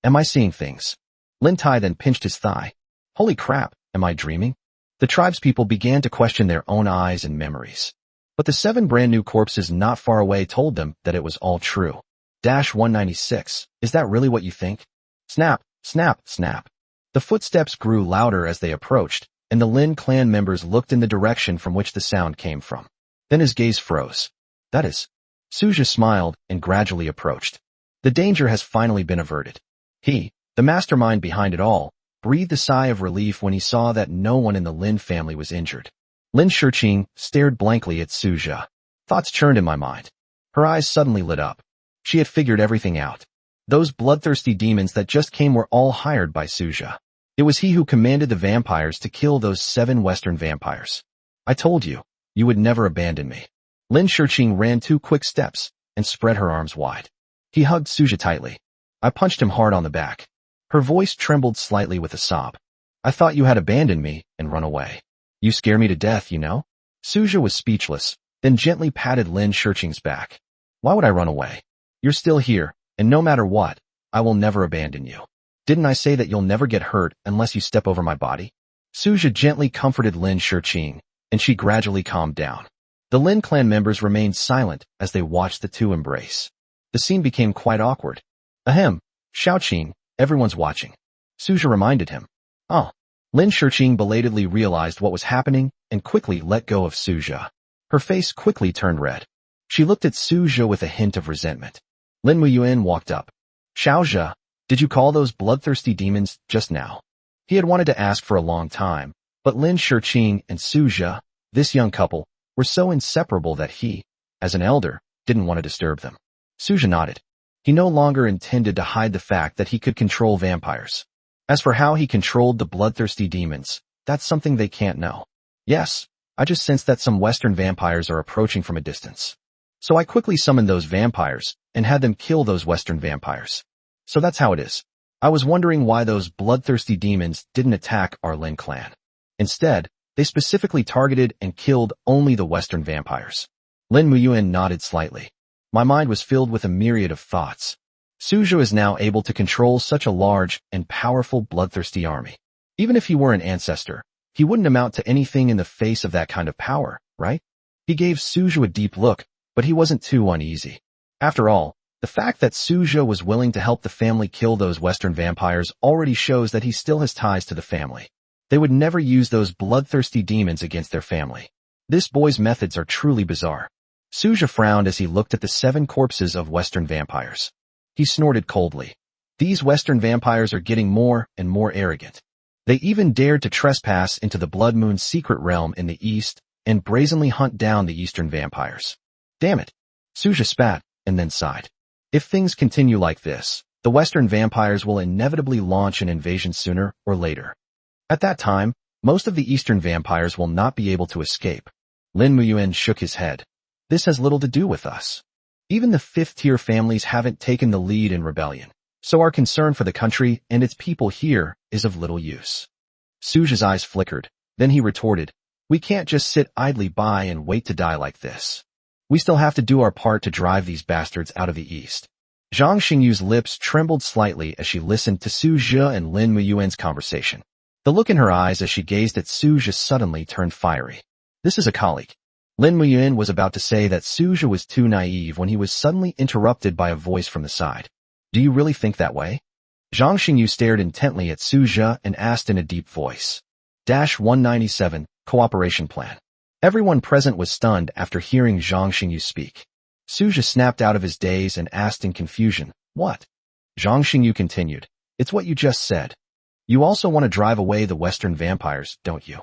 Am I seeing things?" Lin Tai then pinched his thigh. "Holy crap, am I dreaming?" The tribespeople began to question their own eyes and memories. But the 7 brand new corpses not far away told them that it was all true. 196, is that really what you think? Snap, snap, snap. The footsteps grew louder as they approached, and the Lin clan members looked in the direction from which the sound came from. Then his gaze froze. "That is." Suja smiled and gradually approached. The danger has finally been averted. He, the mastermind behind it all, breathed a sigh of relief when he saw that no one in the Lin family was injured. Lin Shiqing stared blankly at Suja. Thoughts churned in my mind. Her eyes suddenly lit up. She had figured everything out. Those bloodthirsty demons that just came were all hired by Suja. It was he who commanded the vampires to kill those 7 Western vampires. "I told you, you would never abandon me." Lin Shiqing ran 2 quick steps and spread her arms wide. He hugged Suja tightly. I punched him hard on the back. Her voice trembled slightly with a sob. "I thought you had abandoned me and run away. You scare me to death, you know?" Suja was speechless, then gently patted Lin Shiqing's back. "Why would I run away? You're still here, and no matter what, I will never abandon you. Didn't I say that you'll never get hurt unless you step over my body?" Suja gently comforted Lin Shiqing, and she gradually calmed down. The Lin clan members remained silent as they watched the two embrace. The scene became quite awkward. "Ahem, Xiaoqing, everyone's watching," Suja reminded him. "Oh." Lin Shiqing belatedly realized what was happening and quickly let go of Suja. Her face quickly turned red. She looked at Suja with a hint of resentment. Lin Muyuan walked up. "Xiaozhe, did you call those bloodthirsty demons just now?" He had wanted to ask for a long time, but Lin Shiqing and Suja, this young couple, were so inseparable that he, as an elder, didn't want to disturb them. Suja nodded. He no longer intended to hide the fact that he could control vampires. As for how he controlled the bloodthirsty demons, that's something they can't know. "Yes, I just sensed that some Western vampires are approaching from a distance. So I quickly summoned those vampires and had them kill those Western vampires. So that's how it is. I was wondering why those bloodthirsty demons didn't attack our Lin clan. Instead, they specifically targeted and killed only the Western vampires." Lin Muyuan nodded slightly. My mind was filled with a myriad of thoughts. Suja is now able to control such a large and powerful bloodthirsty army. Even if he were an ancestor, he wouldn't amount to anything in the face of that kind of power, right? He gave Suja a deep look, but he wasn't too uneasy. After all, the fact that Suja was willing to help the family kill those Western vampires already shows that he still has ties to the family. They would never use those bloodthirsty demons against their family. This boy's methods are truly bizarre. Suja frowned as he looked at the 7 corpses of Western vampires. He snorted coldly. These Western vampires are getting more and more arrogant. They even dared to trespass into the Blood Moon's secret realm in the east and brazenly hunt down the Eastern vampires. Damn it. Suja spat and then sighed. If things continue like this, the Western vampires will inevitably launch an invasion sooner or later. At that time, most of the Eastern vampires will not be able to escape. Lin Muyuan shook his head. This has little to do with us. Even the 5th-tier families haven't taken the lead in rebellion, so our concern for the country and its people here is of little use. Suja's eyes flickered. Then he retorted, "We can't just sit idly by and wait to die like this. We still have to do our part to drive these bastards out of the east." Zhang Xingyu's lips trembled slightly as she listened to Suja and Lin Muyuan's conversation. The look in her eyes as she gazed at Suja suddenly turned fiery. This is a colleague. Lin Muyuan was about to say that Suja was too naive when he was suddenly interrupted by a voice from the side. "Do you really think that way?" Zhang Xingyu stared intently at Suja and asked in a deep voice. 197, Cooperation Plan. Everyone present was stunned after hearing Zhang Xingyu speak. Suja snapped out of his daze and asked in confusion, "What?" Zhang Xingyu continued, "It's what you just said. You also want to drive away the Western vampires, don't you?"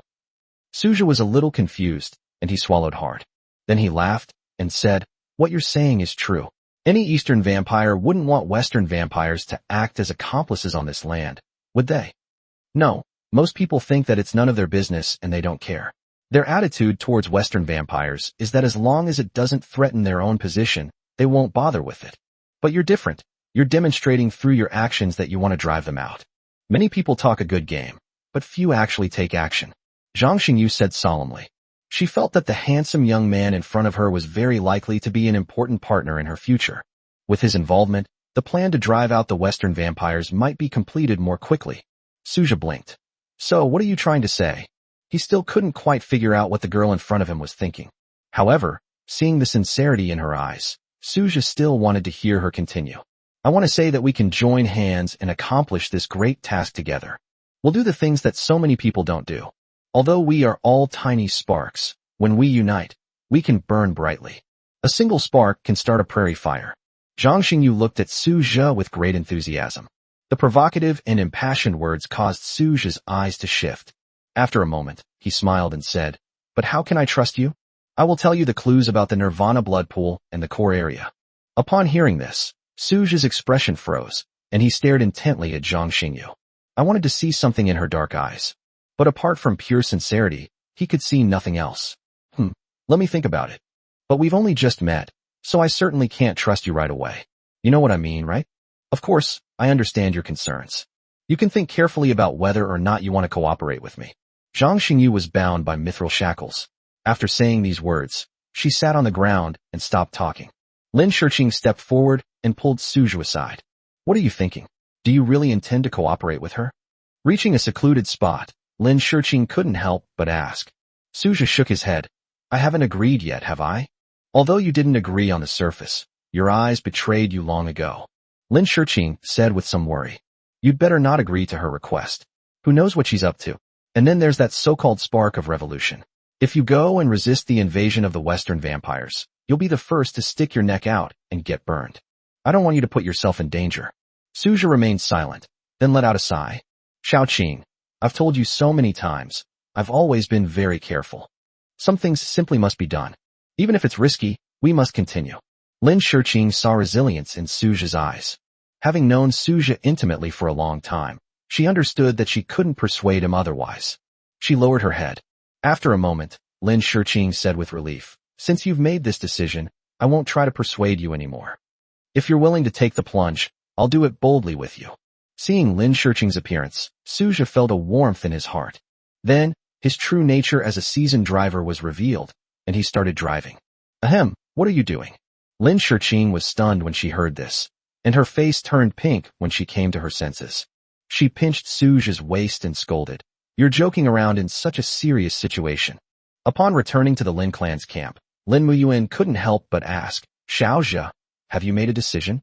Suja was a little confused, and he swallowed hard. Then he laughed and said, "What you're saying is true. Any Eastern vampire wouldn't want Western vampires to act as accomplices on this land, would they? No, most people think that it's none of their business and they don't care. Their attitude towards Western vampires is that as long as it doesn't threaten their own position, they won't bother with it. But you're different. You're demonstrating through your actions that you want to drive them out. Many people talk a good game, but few actually take action. Zhang Xingyu said solemnly. She felt that the handsome young man in front of her was very likely to be an important partner in her future. With his involvement, the plan to drive out the Western vampires might be completed more quickly. Suja blinked. So, what are you trying to say? He still couldn't quite figure out what the girl in front of him was thinking. However, seeing the sincerity in her eyes, Suja still wanted to hear her continue. I want to say that we can join hands and accomplish this great task together. We'll do the things that so many people don't do. Although we are all tiny sparks, when we unite, we can burn brightly. A single spark can start a prairie fire. Zhang Xingyu looked at Suja with great enthusiasm. The provocative and impassioned words caused Suja's eyes to shift. After a moment, he smiled and said, "But how can I trust you? I will tell you the clues about the Nirvana blood pool and the core area." Upon hearing this, Suja's expression froze, and he stared intently at Zhang Xingyu. I wanted to see something in her dark eyes. But apart from pure sincerity, he could see nothing else. Let me think about it. But we've only just met, so I certainly can't trust you right away. You know what I mean, right? Of course, I understand your concerns. You can think carefully about whether or not you want to cooperate with me. Zhang Xingyu was bound by mithril shackles. After saying these words, she sat on the ground and stopped talking. Lin Shiqing stepped forward and pulled Suju aside. What are you thinking? Do you really intend to cooperate with her? Reaching a secluded spot, Lin Shiqing couldn't help but ask. Suja shook his head. I haven't agreed yet, have I? Although you didn't agree on the surface, your eyes betrayed you long ago. Lin Shiqing said with some worry. You'd better not agree to her request. Who knows what she's up to? And then there's that so-called spark of revolution. If you go and resist the invasion of the Western vampires, you'll be the first to stick your neck out and get burned. I don't want you to put yourself in danger. Suja remained silent, then let out a sigh. Xiaoqing, I've told you so many times, I've always been very careful. Some things simply must be done. Even if it's risky, we must continue. Lin Shiqing saw resilience in Suja's eyes. Having known Suja intimately for a long time, she understood that she couldn't persuade him otherwise. She lowered her head. After a moment, Lin Shiqing said with relief, Since you've made this decision, I won't try to persuade you anymore. If you're willing to take the plunge, I'll do it boldly with you. Seeing Lin Shiqing's appearance, Suja felt a warmth in his heart. Then, his true nature as a seasoned driver was revealed, and he started driving. Ahem, what are you doing? Lin Shiqing was stunned when she heard this, and her face turned pink when she came to her senses. She pinched Suja's waist and scolded. You're joking around in such a serious situation. Upon returning to the Lin clan's camp, Lin Muyuan couldn't help but ask, Xiaozhe, have you made a decision?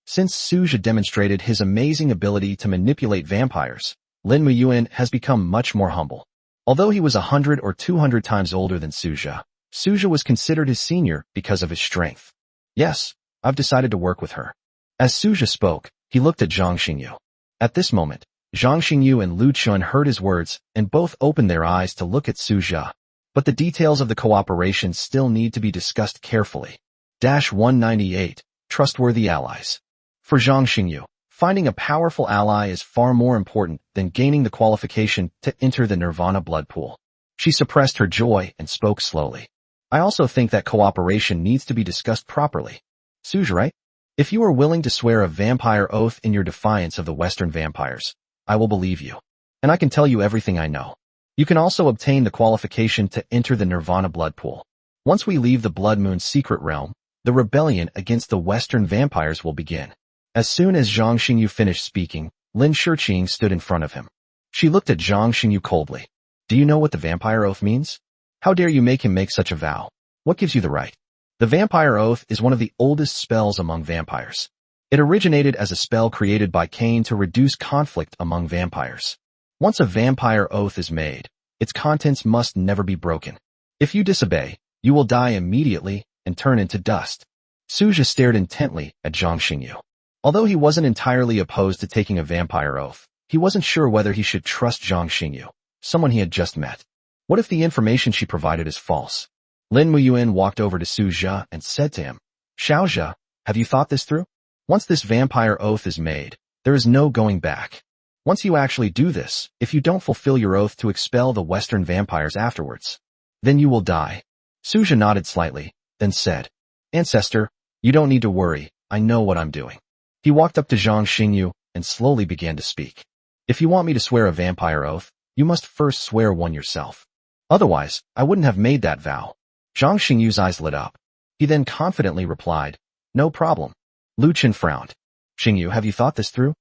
Since Suja demonstrated his amazing ability to manipulate vampires, Lin Muyuan has become much more humble. Although he was 100 or 200 times older than Suja, Suja was considered his senior because of his strength. Yes, I've decided to work with her. As Suja spoke, he looked at Zhang Xingyu. At this moment, Zhang Xingyu and Lu Chun heard his words and both opened their eyes to look at Suja. But the details of the cooperation still need to be discussed carefully. 198. Trustworthy allies. For Zhang Xingyu, finding a powerful ally is far more important than gaining the qualification to enter the Nirvana blood pool. She suppressed her joy and spoke slowly. I also think that cooperation needs to be discussed properly. Suja, right? If you are willing to swear a vampire oath in your defiance of the Western vampires, I will believe you. And I can tell you everything I know. You can also obtain the qualification to enter the Nirvana blood pool. Once we leave the Blood Moon secret realm, the rebellion against the Western vampires will begin. As soon as Zhang Xingyu finished speaking, Lin Shiqing stood in front of him. She looked at Zhang Xingyu coldly. Do you know what the vampire oath means? How dare you make him make such a vow? What gives you the right? The vampire oath is one of the oldest spells among vampires. It originated as a spell created by Cain to reduce conflict among vampires. Once a vampire oath is made, its contents must never be broken. If you disobey, you will die immediately and turn into dust. Suja stared intently at Zhang Xingyu. Although he wasn't entirely opposed to taking a vampire oath, he wasn't sure whether he should trust Zhang Xingyu, someone he had just met. What if the information she provided is false? Lin Muyuan walked over to Suja and said to him, Xiaozhe, have you thought this through? Once this vampire oath is made, there is no going back. Once you actually do this, if you don't fulfill your oath to expel the Western vampires afterwards, then you will die. Suja nodded slightly, then said, Ancestor, you don't need to worry, I know what I'm doing. He walked up to Zhang Xingyu and slowly began to speak. If you want me to swear a vampire oath, you must first swear one yourself. Otherwise, I wouldn't have made that vow. Zhang Xingyu's eyes lit up. He then confidently replied, no problem. Lu Chen frowned. Xingyu, have you thought this through?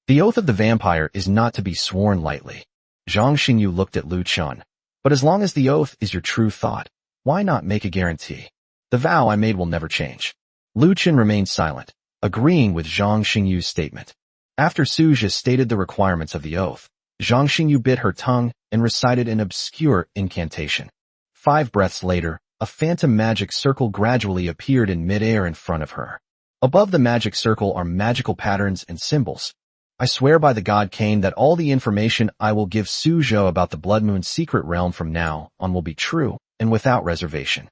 The oath of the vampire is not to be sworn lightly. Zhang Xingyu looked at Lu Chen. But as long as the oath is your true thought, why not make a guarantee? The vow I made will never change. Lu Chen remained silent, agreeing with Zhang Xingyu's statement. After Suja stated the requirements of the oath, Zhang Xingyu bit her tongue and recited an obscure incantation. 5 breaths later, a phantom magic circle gradually appeared in midair in front of her. Above the magic circle are magical patterns and symbols. I swear by the god Cain that all the information I will give Suzhou about the Blood Moon's secret realm from now on will be true and without reservation.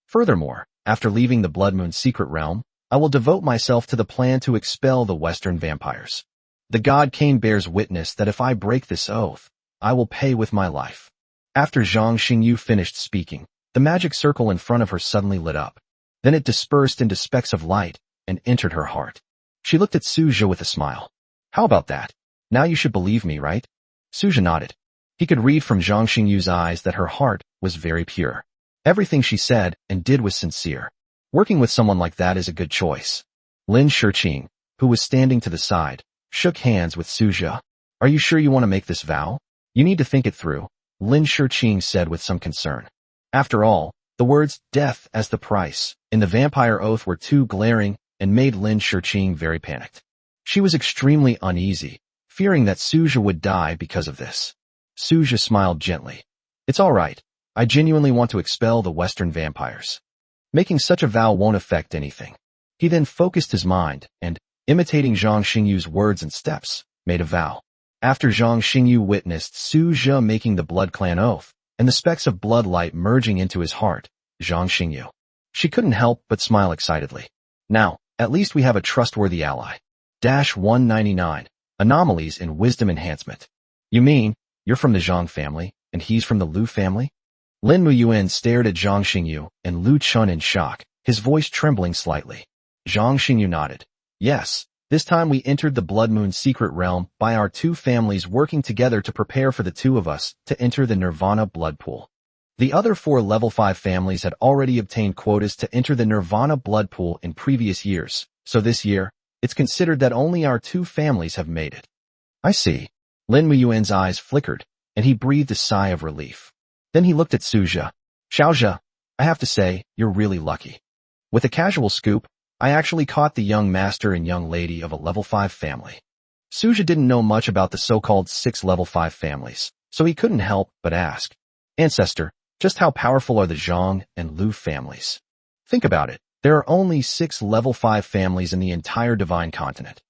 Furthermore, after leaving the Blood Moon's secret realm, I will devote myself to the plan to expel the Western vampires. The god Cain bears witness that if I break this oath, I will pay with my life. After Zhang Xingyu finished speaking, the magic circle in front of her suddenly lit up. Then it dispersed into specks of light and entered her heart. She looked at Suzhou with a smile. How about that? Now you should believe me, right? Suzhou nodded. He could read from Zhang Xingyu's eyes that her heart was very pure. Everything she said and did was sincere. Working with someone like that is a good choice. Lin Shiqing, who was standing to the side, shook hands with Suzhou. Are you sure you want to make this vow? You need to think it through, Lin Shiqing said with some concern. After all, the words death as the price in the vampire oath were too glaring and made Lin Shiqing very panicked. She was extremely uneasy, fearing that Suzhou would die because of this. Suzhou smiled gently. It's all right. I genuinely want to expel the Western vampires. Making such a vow won't affect anything. He then focused his mind and, imitating Zhang Xingyu's words and steps, made a vow. After Zhang Xingyu witnessed Suzhou making the Blood Clan oath, and the specks of blood light merging into his heart, Zhang Xingyu. She couldn't help but smile excitedly. Now, at least we have a trustworthy ally. 199. Anomalies in Wisdom Enhancement. You mean, you're from the Zhang family, and he's from the Lu family? Lin Muyuan stared at Zhang Xingyu and Lu Chun in shock, his voice trembling slightly. Zhang Xingyu nodded. Yes, this time we entered the Blood Moon's secret realm by our 2 families working together to prepare for the 2 of us to enter the Nirvana blood pool. The other 4 level 5 families had already obtained quotas to enter the Nirvana blood pool in previous years, so this year, it's considered that only our 2 families have made it. I see. Lin Muyuan's eyes flickered, and he breathed a sigh of relief. Then he looked at Suzhou. Xiaozhe, I have to say, you're really lucky. With a casual scoop, I actually caught the young master and young lady of a level 5 family. Suzhou didn't know much about the so-called 6 level 5 families, so he couldn't help but ask. Ancestor, just how powerful are the Zhang and Lu families? Think about it. There are only 6 level 5 families in the entire Divine Continent.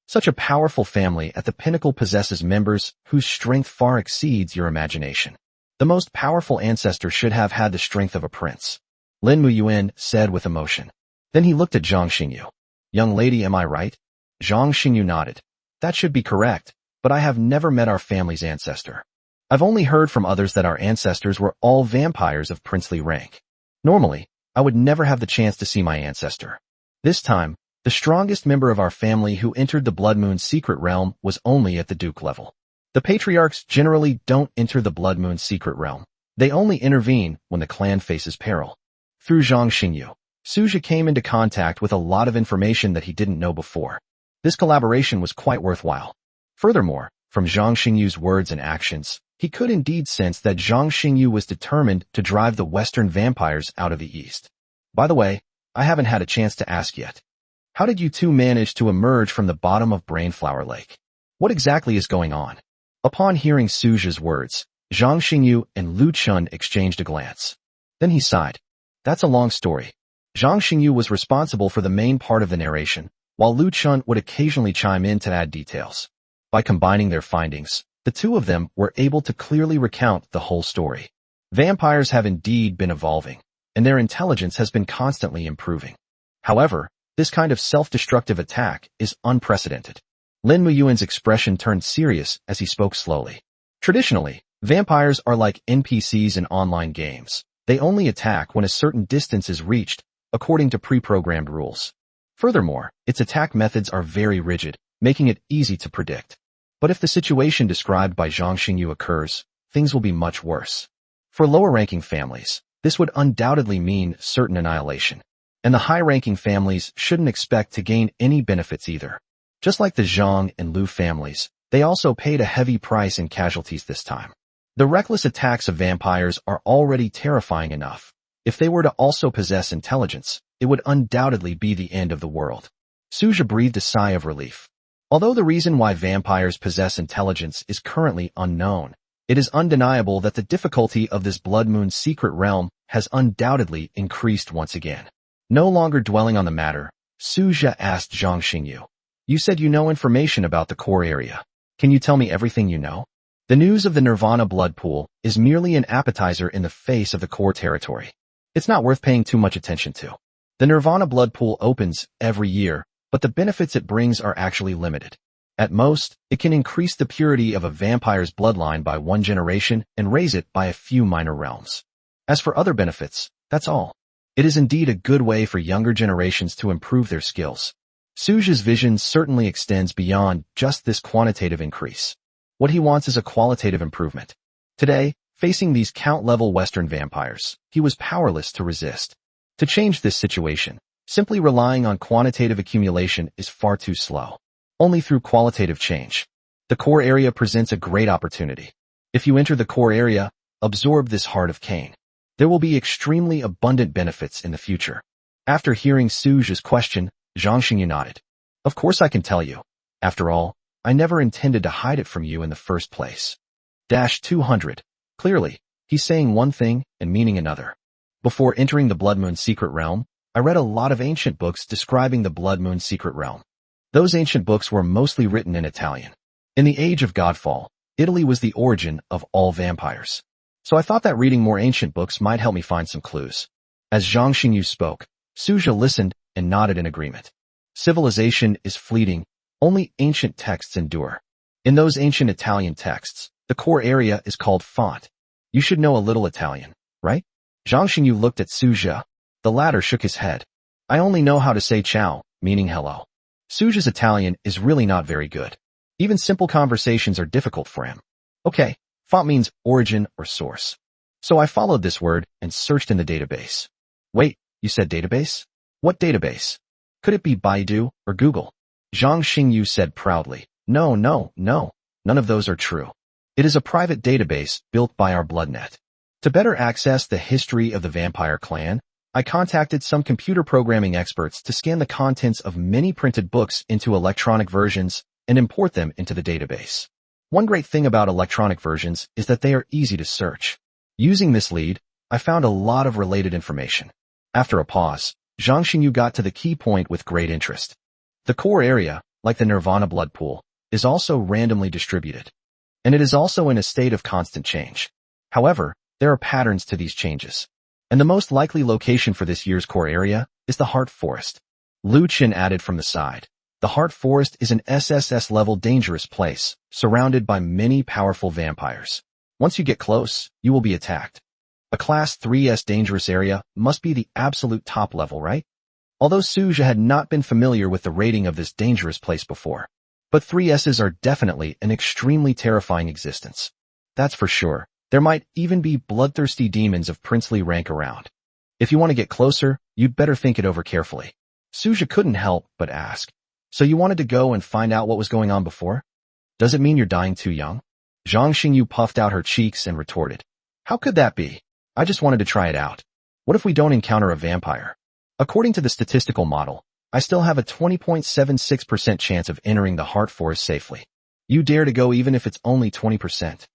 Such a powerful family at the pinnacle possesses members whose strength far exceeds your imagination. The most powerful ancestor should have had the strength of a prince. Lin Muyuan said with emotion. Then he looked at Zhang Xingyu. Young lady, am I right? Zhang Xingyu nodded. That should be correct, but I have never met our family's ancestor. I've only heard from others that our ancestors were all vampires of princely rank. Normally, I would never have the chance to see my ancestor. This time, the strongest member of our family who entered the Blood Moon's secret realm was only at the Duke level. The patriarchs generally don't enter the Blood Moon's secret realm. They only intervene when the clan faces peril. Through Zhang Xingyu, Suzhou came into contact with a lot of information that he didn't know before. This collaboration was quite worthwhile. Furthermore, from Zhang Xingyu's words and actions, he could indeed sense that Zhang Xingyu was determined to drive the Western vampires out of the East. By the way, I haven't had a chance to ask yet. How did you 2 manage to emerge from the bottom of Brainflower Lake? What exactly is going on? Upon hearing Suzhou's words, Zhang Xingyu and Lu Chun exchanged a glance. Then he sighed. That's a long story. Zhang Xingyu was responsible for the main part of the narration, while Lu Chun would occasionally chime in to add details. By combining their findings, the 2 of them were able to clearly recount the whole story. Vampires have indeed been evolving, and their intelligence has been constantly improving. However, this kind of self-destructive attack is unprecedented. Lin Muyuan's expression turned serious as he spoke slowly. Traditionally, vampires are like NPCs in online games. They only attack when a certain distance is reached, according to pre-programmed rules. Furthermore, its attack methods are very rigid, making it easy to predict. But if the situation described by Zhang Xingyu occurs, things will be much worse. For lower-ranking families, this would undoubtedly mean certain annihilation. And the high-ranking families shouldn't expect to gain any benefits either. Just like the Zhang and Lu families, they also paid a heavy price in casualties this time. The reckless attacks of vampires are already terrifying enough. If they were to also possess intelligence, it would undoubtedly be the end of the world. Suja breathed a sigh of relief. Although the reason why vampires possess intelligence is currently unknown, it is undeniable that the difficulty of this Blood Moon secret realm has undoubtedly increased once again. No longer dwelling on the matter, Suja asked Zhang Xingyu, "You said you know information about the core area. Can you tell me everything you know?" The news of the Nirvana blood pool is merely an appetizer in the face of the core territory. It's not worth paying too much attention to. The Nirvana blood pool opens every year, but the benefits it brings are actually limited. At most, it can increase the purity of a vampire's bloodline by 1 generation and raise it by a few minor realms. As for other benefits, that's all. It is indeed a good way for younger generations to improve their skills. Suja's vision certainly extends beyond just this quantitative increase. What he wants is a qualitative improvement. Today, facing these count-level Western vampires, he was powerless to resist. To change this situation, simply relying on quantitative accumulation is far too slow. Only through qualitative change. The core area presents a great opportunity. If you enter the core area, absorb this heart of Cain. There will be extremely abundant benefits in the future. After hearing Suja's question, Zhang Xingyu nodded. Of course I can tell you. After all, I never intended to hide it from you in the first place. 200. Clearly, he's saying one thing and meaning another. Before entering the Blood Moon secret realm, I read a lot of ancient books describing the Blood Moon secret realm. Those ancient books were mostly written in Italian. In the age of Godfall, Italy was the origin of all vampires. So I thought that reading more ancient books might help me find some clues. As Zhang Xingyu spoke, Suja listened and nodded in agreement. Civilization is fleeting, only ancient texts endure. In those ancient Italian texts, the core area is called font. You should know a little Italian, right? Zhang Xingyu looked at Suja. The latter shook his head. I only know how to say ciao, meaning hello. Suja's Italian is really not very good. Even simple conversations are difficult for him. Okay, font means origin or source. So I followed this word and searched in the database. Wait, you said database? What database? Could it be Baidu or Google? Zhang Xingyu said proudly. No, none of those are true. It is a private database built by our BloodNet. To better access the history of the vampire clan, I contacted some computer programming experts to scan the contents of many printed books into electronic versions and import them into the database. One great thing about electronic versions is that they are easy to search. Using this lead, I found a lot of related information. After a pause, Zhang Xingyu got to the key point with great interest. The core area, like the Nirvana blood pool, is also randomly distributed. And it is also in a state of constant change. However, there are patterns to these changes. And the most likely location for this year's core area is the Heart Forest. Lu Chen added from the side. The Heart Forest is an SSS-level dangerous place, surrounded by many powerful vampires. Once you get close, you will be attacked. A Class 3S dangerous area must be the absolute top level, right? Although Suja had not been familiar with the rating of this dangerous place before. But 3S's are definitely an extremely terrifying existence. That's for sure. There might even be bloodthirsty demons of princely rank around. If you want to get closer, you'd better think it over carefully. Suja couldn't help but ask. So you wanted to go and find out what was going on before? Does it mean you're dying too young? Zhang Xingyu puffed out her cheeks and retorted. How could that be? I just wanted to try it out. What if we don't encounter a vampire? According to the statistical model, I still have a 20.76% chance of entering the Heart Forest safely. You dare to go even if it's only 20%.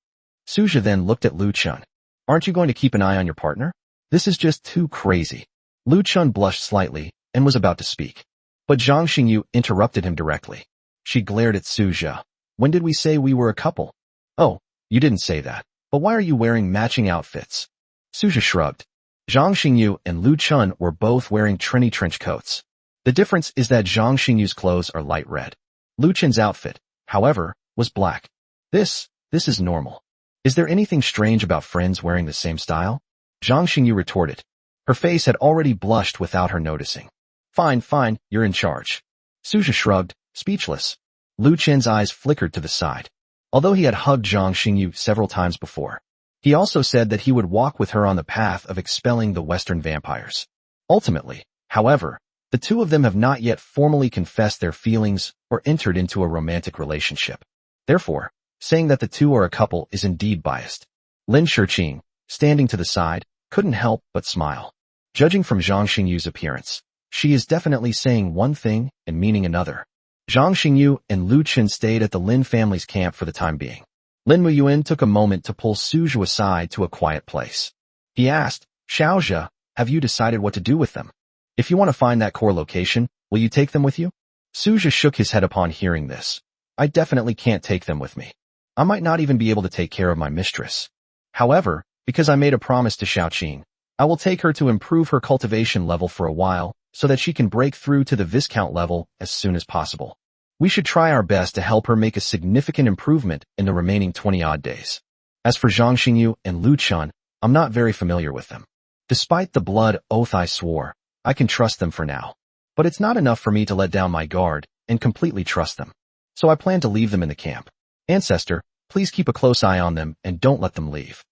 Suja then looked at Lu Chun. Aren't you going to keep an eye on your partner? This is just too crazy. Lu Chun blushed slightly and was about to speak. But Zhang Xingyu interrupted him directly. She glared at Suja. When did we say we were a couple? Oh, you didn't say that. But why are you wearing matching outfits? Suja shrugged. Zhang Xingyu and Lu Chun were both wearing Trini trench coats. The difference is that Zhang Xingyu's clothes are light red. Lu Chun's outfit, however, was black. This is normal. Is there anything strange about friends wearing the same style? Zhang Xingyu retorted. Her face had already blushed without her noticing. Fine, you're in charge. Suja shrugged, speechless. Lu Chen's eyes flickered to the side. although he had hugged Zhang Xingyu several times before. He also said that he would walk with her on the path of expelling the Western vampires. Ultimately, however, the two of them have not yet formally confessed their feelings or entered into a romantic relationship. Therefore, saying that the two are a couple is indeed biased. Lin Shiqing, standing to the side, couldn't help but smile. Judging from Zhang Xingyu's appearance, she is definitely saying one thing and meaning another. Zhang Xingyu and Lu Chen stayed at the Lin family's camp for the time being. Lin Muyuan took a moment to pull Suzhou aside to a quiet place. He asked, Xiaozhe, have you decided what to do with them? If you want to find that core location, will you take them with you? Suzhou shook his head upon hearing this. I definitely can't take them with me. I might not even be able to take care of my mistress. However, because I made a promise to Xiaoqing, I will take her to improve her cultivation level for a while so that she can break through to the Viscount level as soon as possible. We should try our best to help her make a significant improvement in the remaining 20-odd days. As for Zhang Xingyu and Lu Chen, I'm not very familiar with them. Despite the blood oath I swore, I can trust them for now. But it's not enough for me to let down my guard and completely trust them. So I plan to leave them in the camp. Ancestor, please keep a close eye on them and don't let them leave.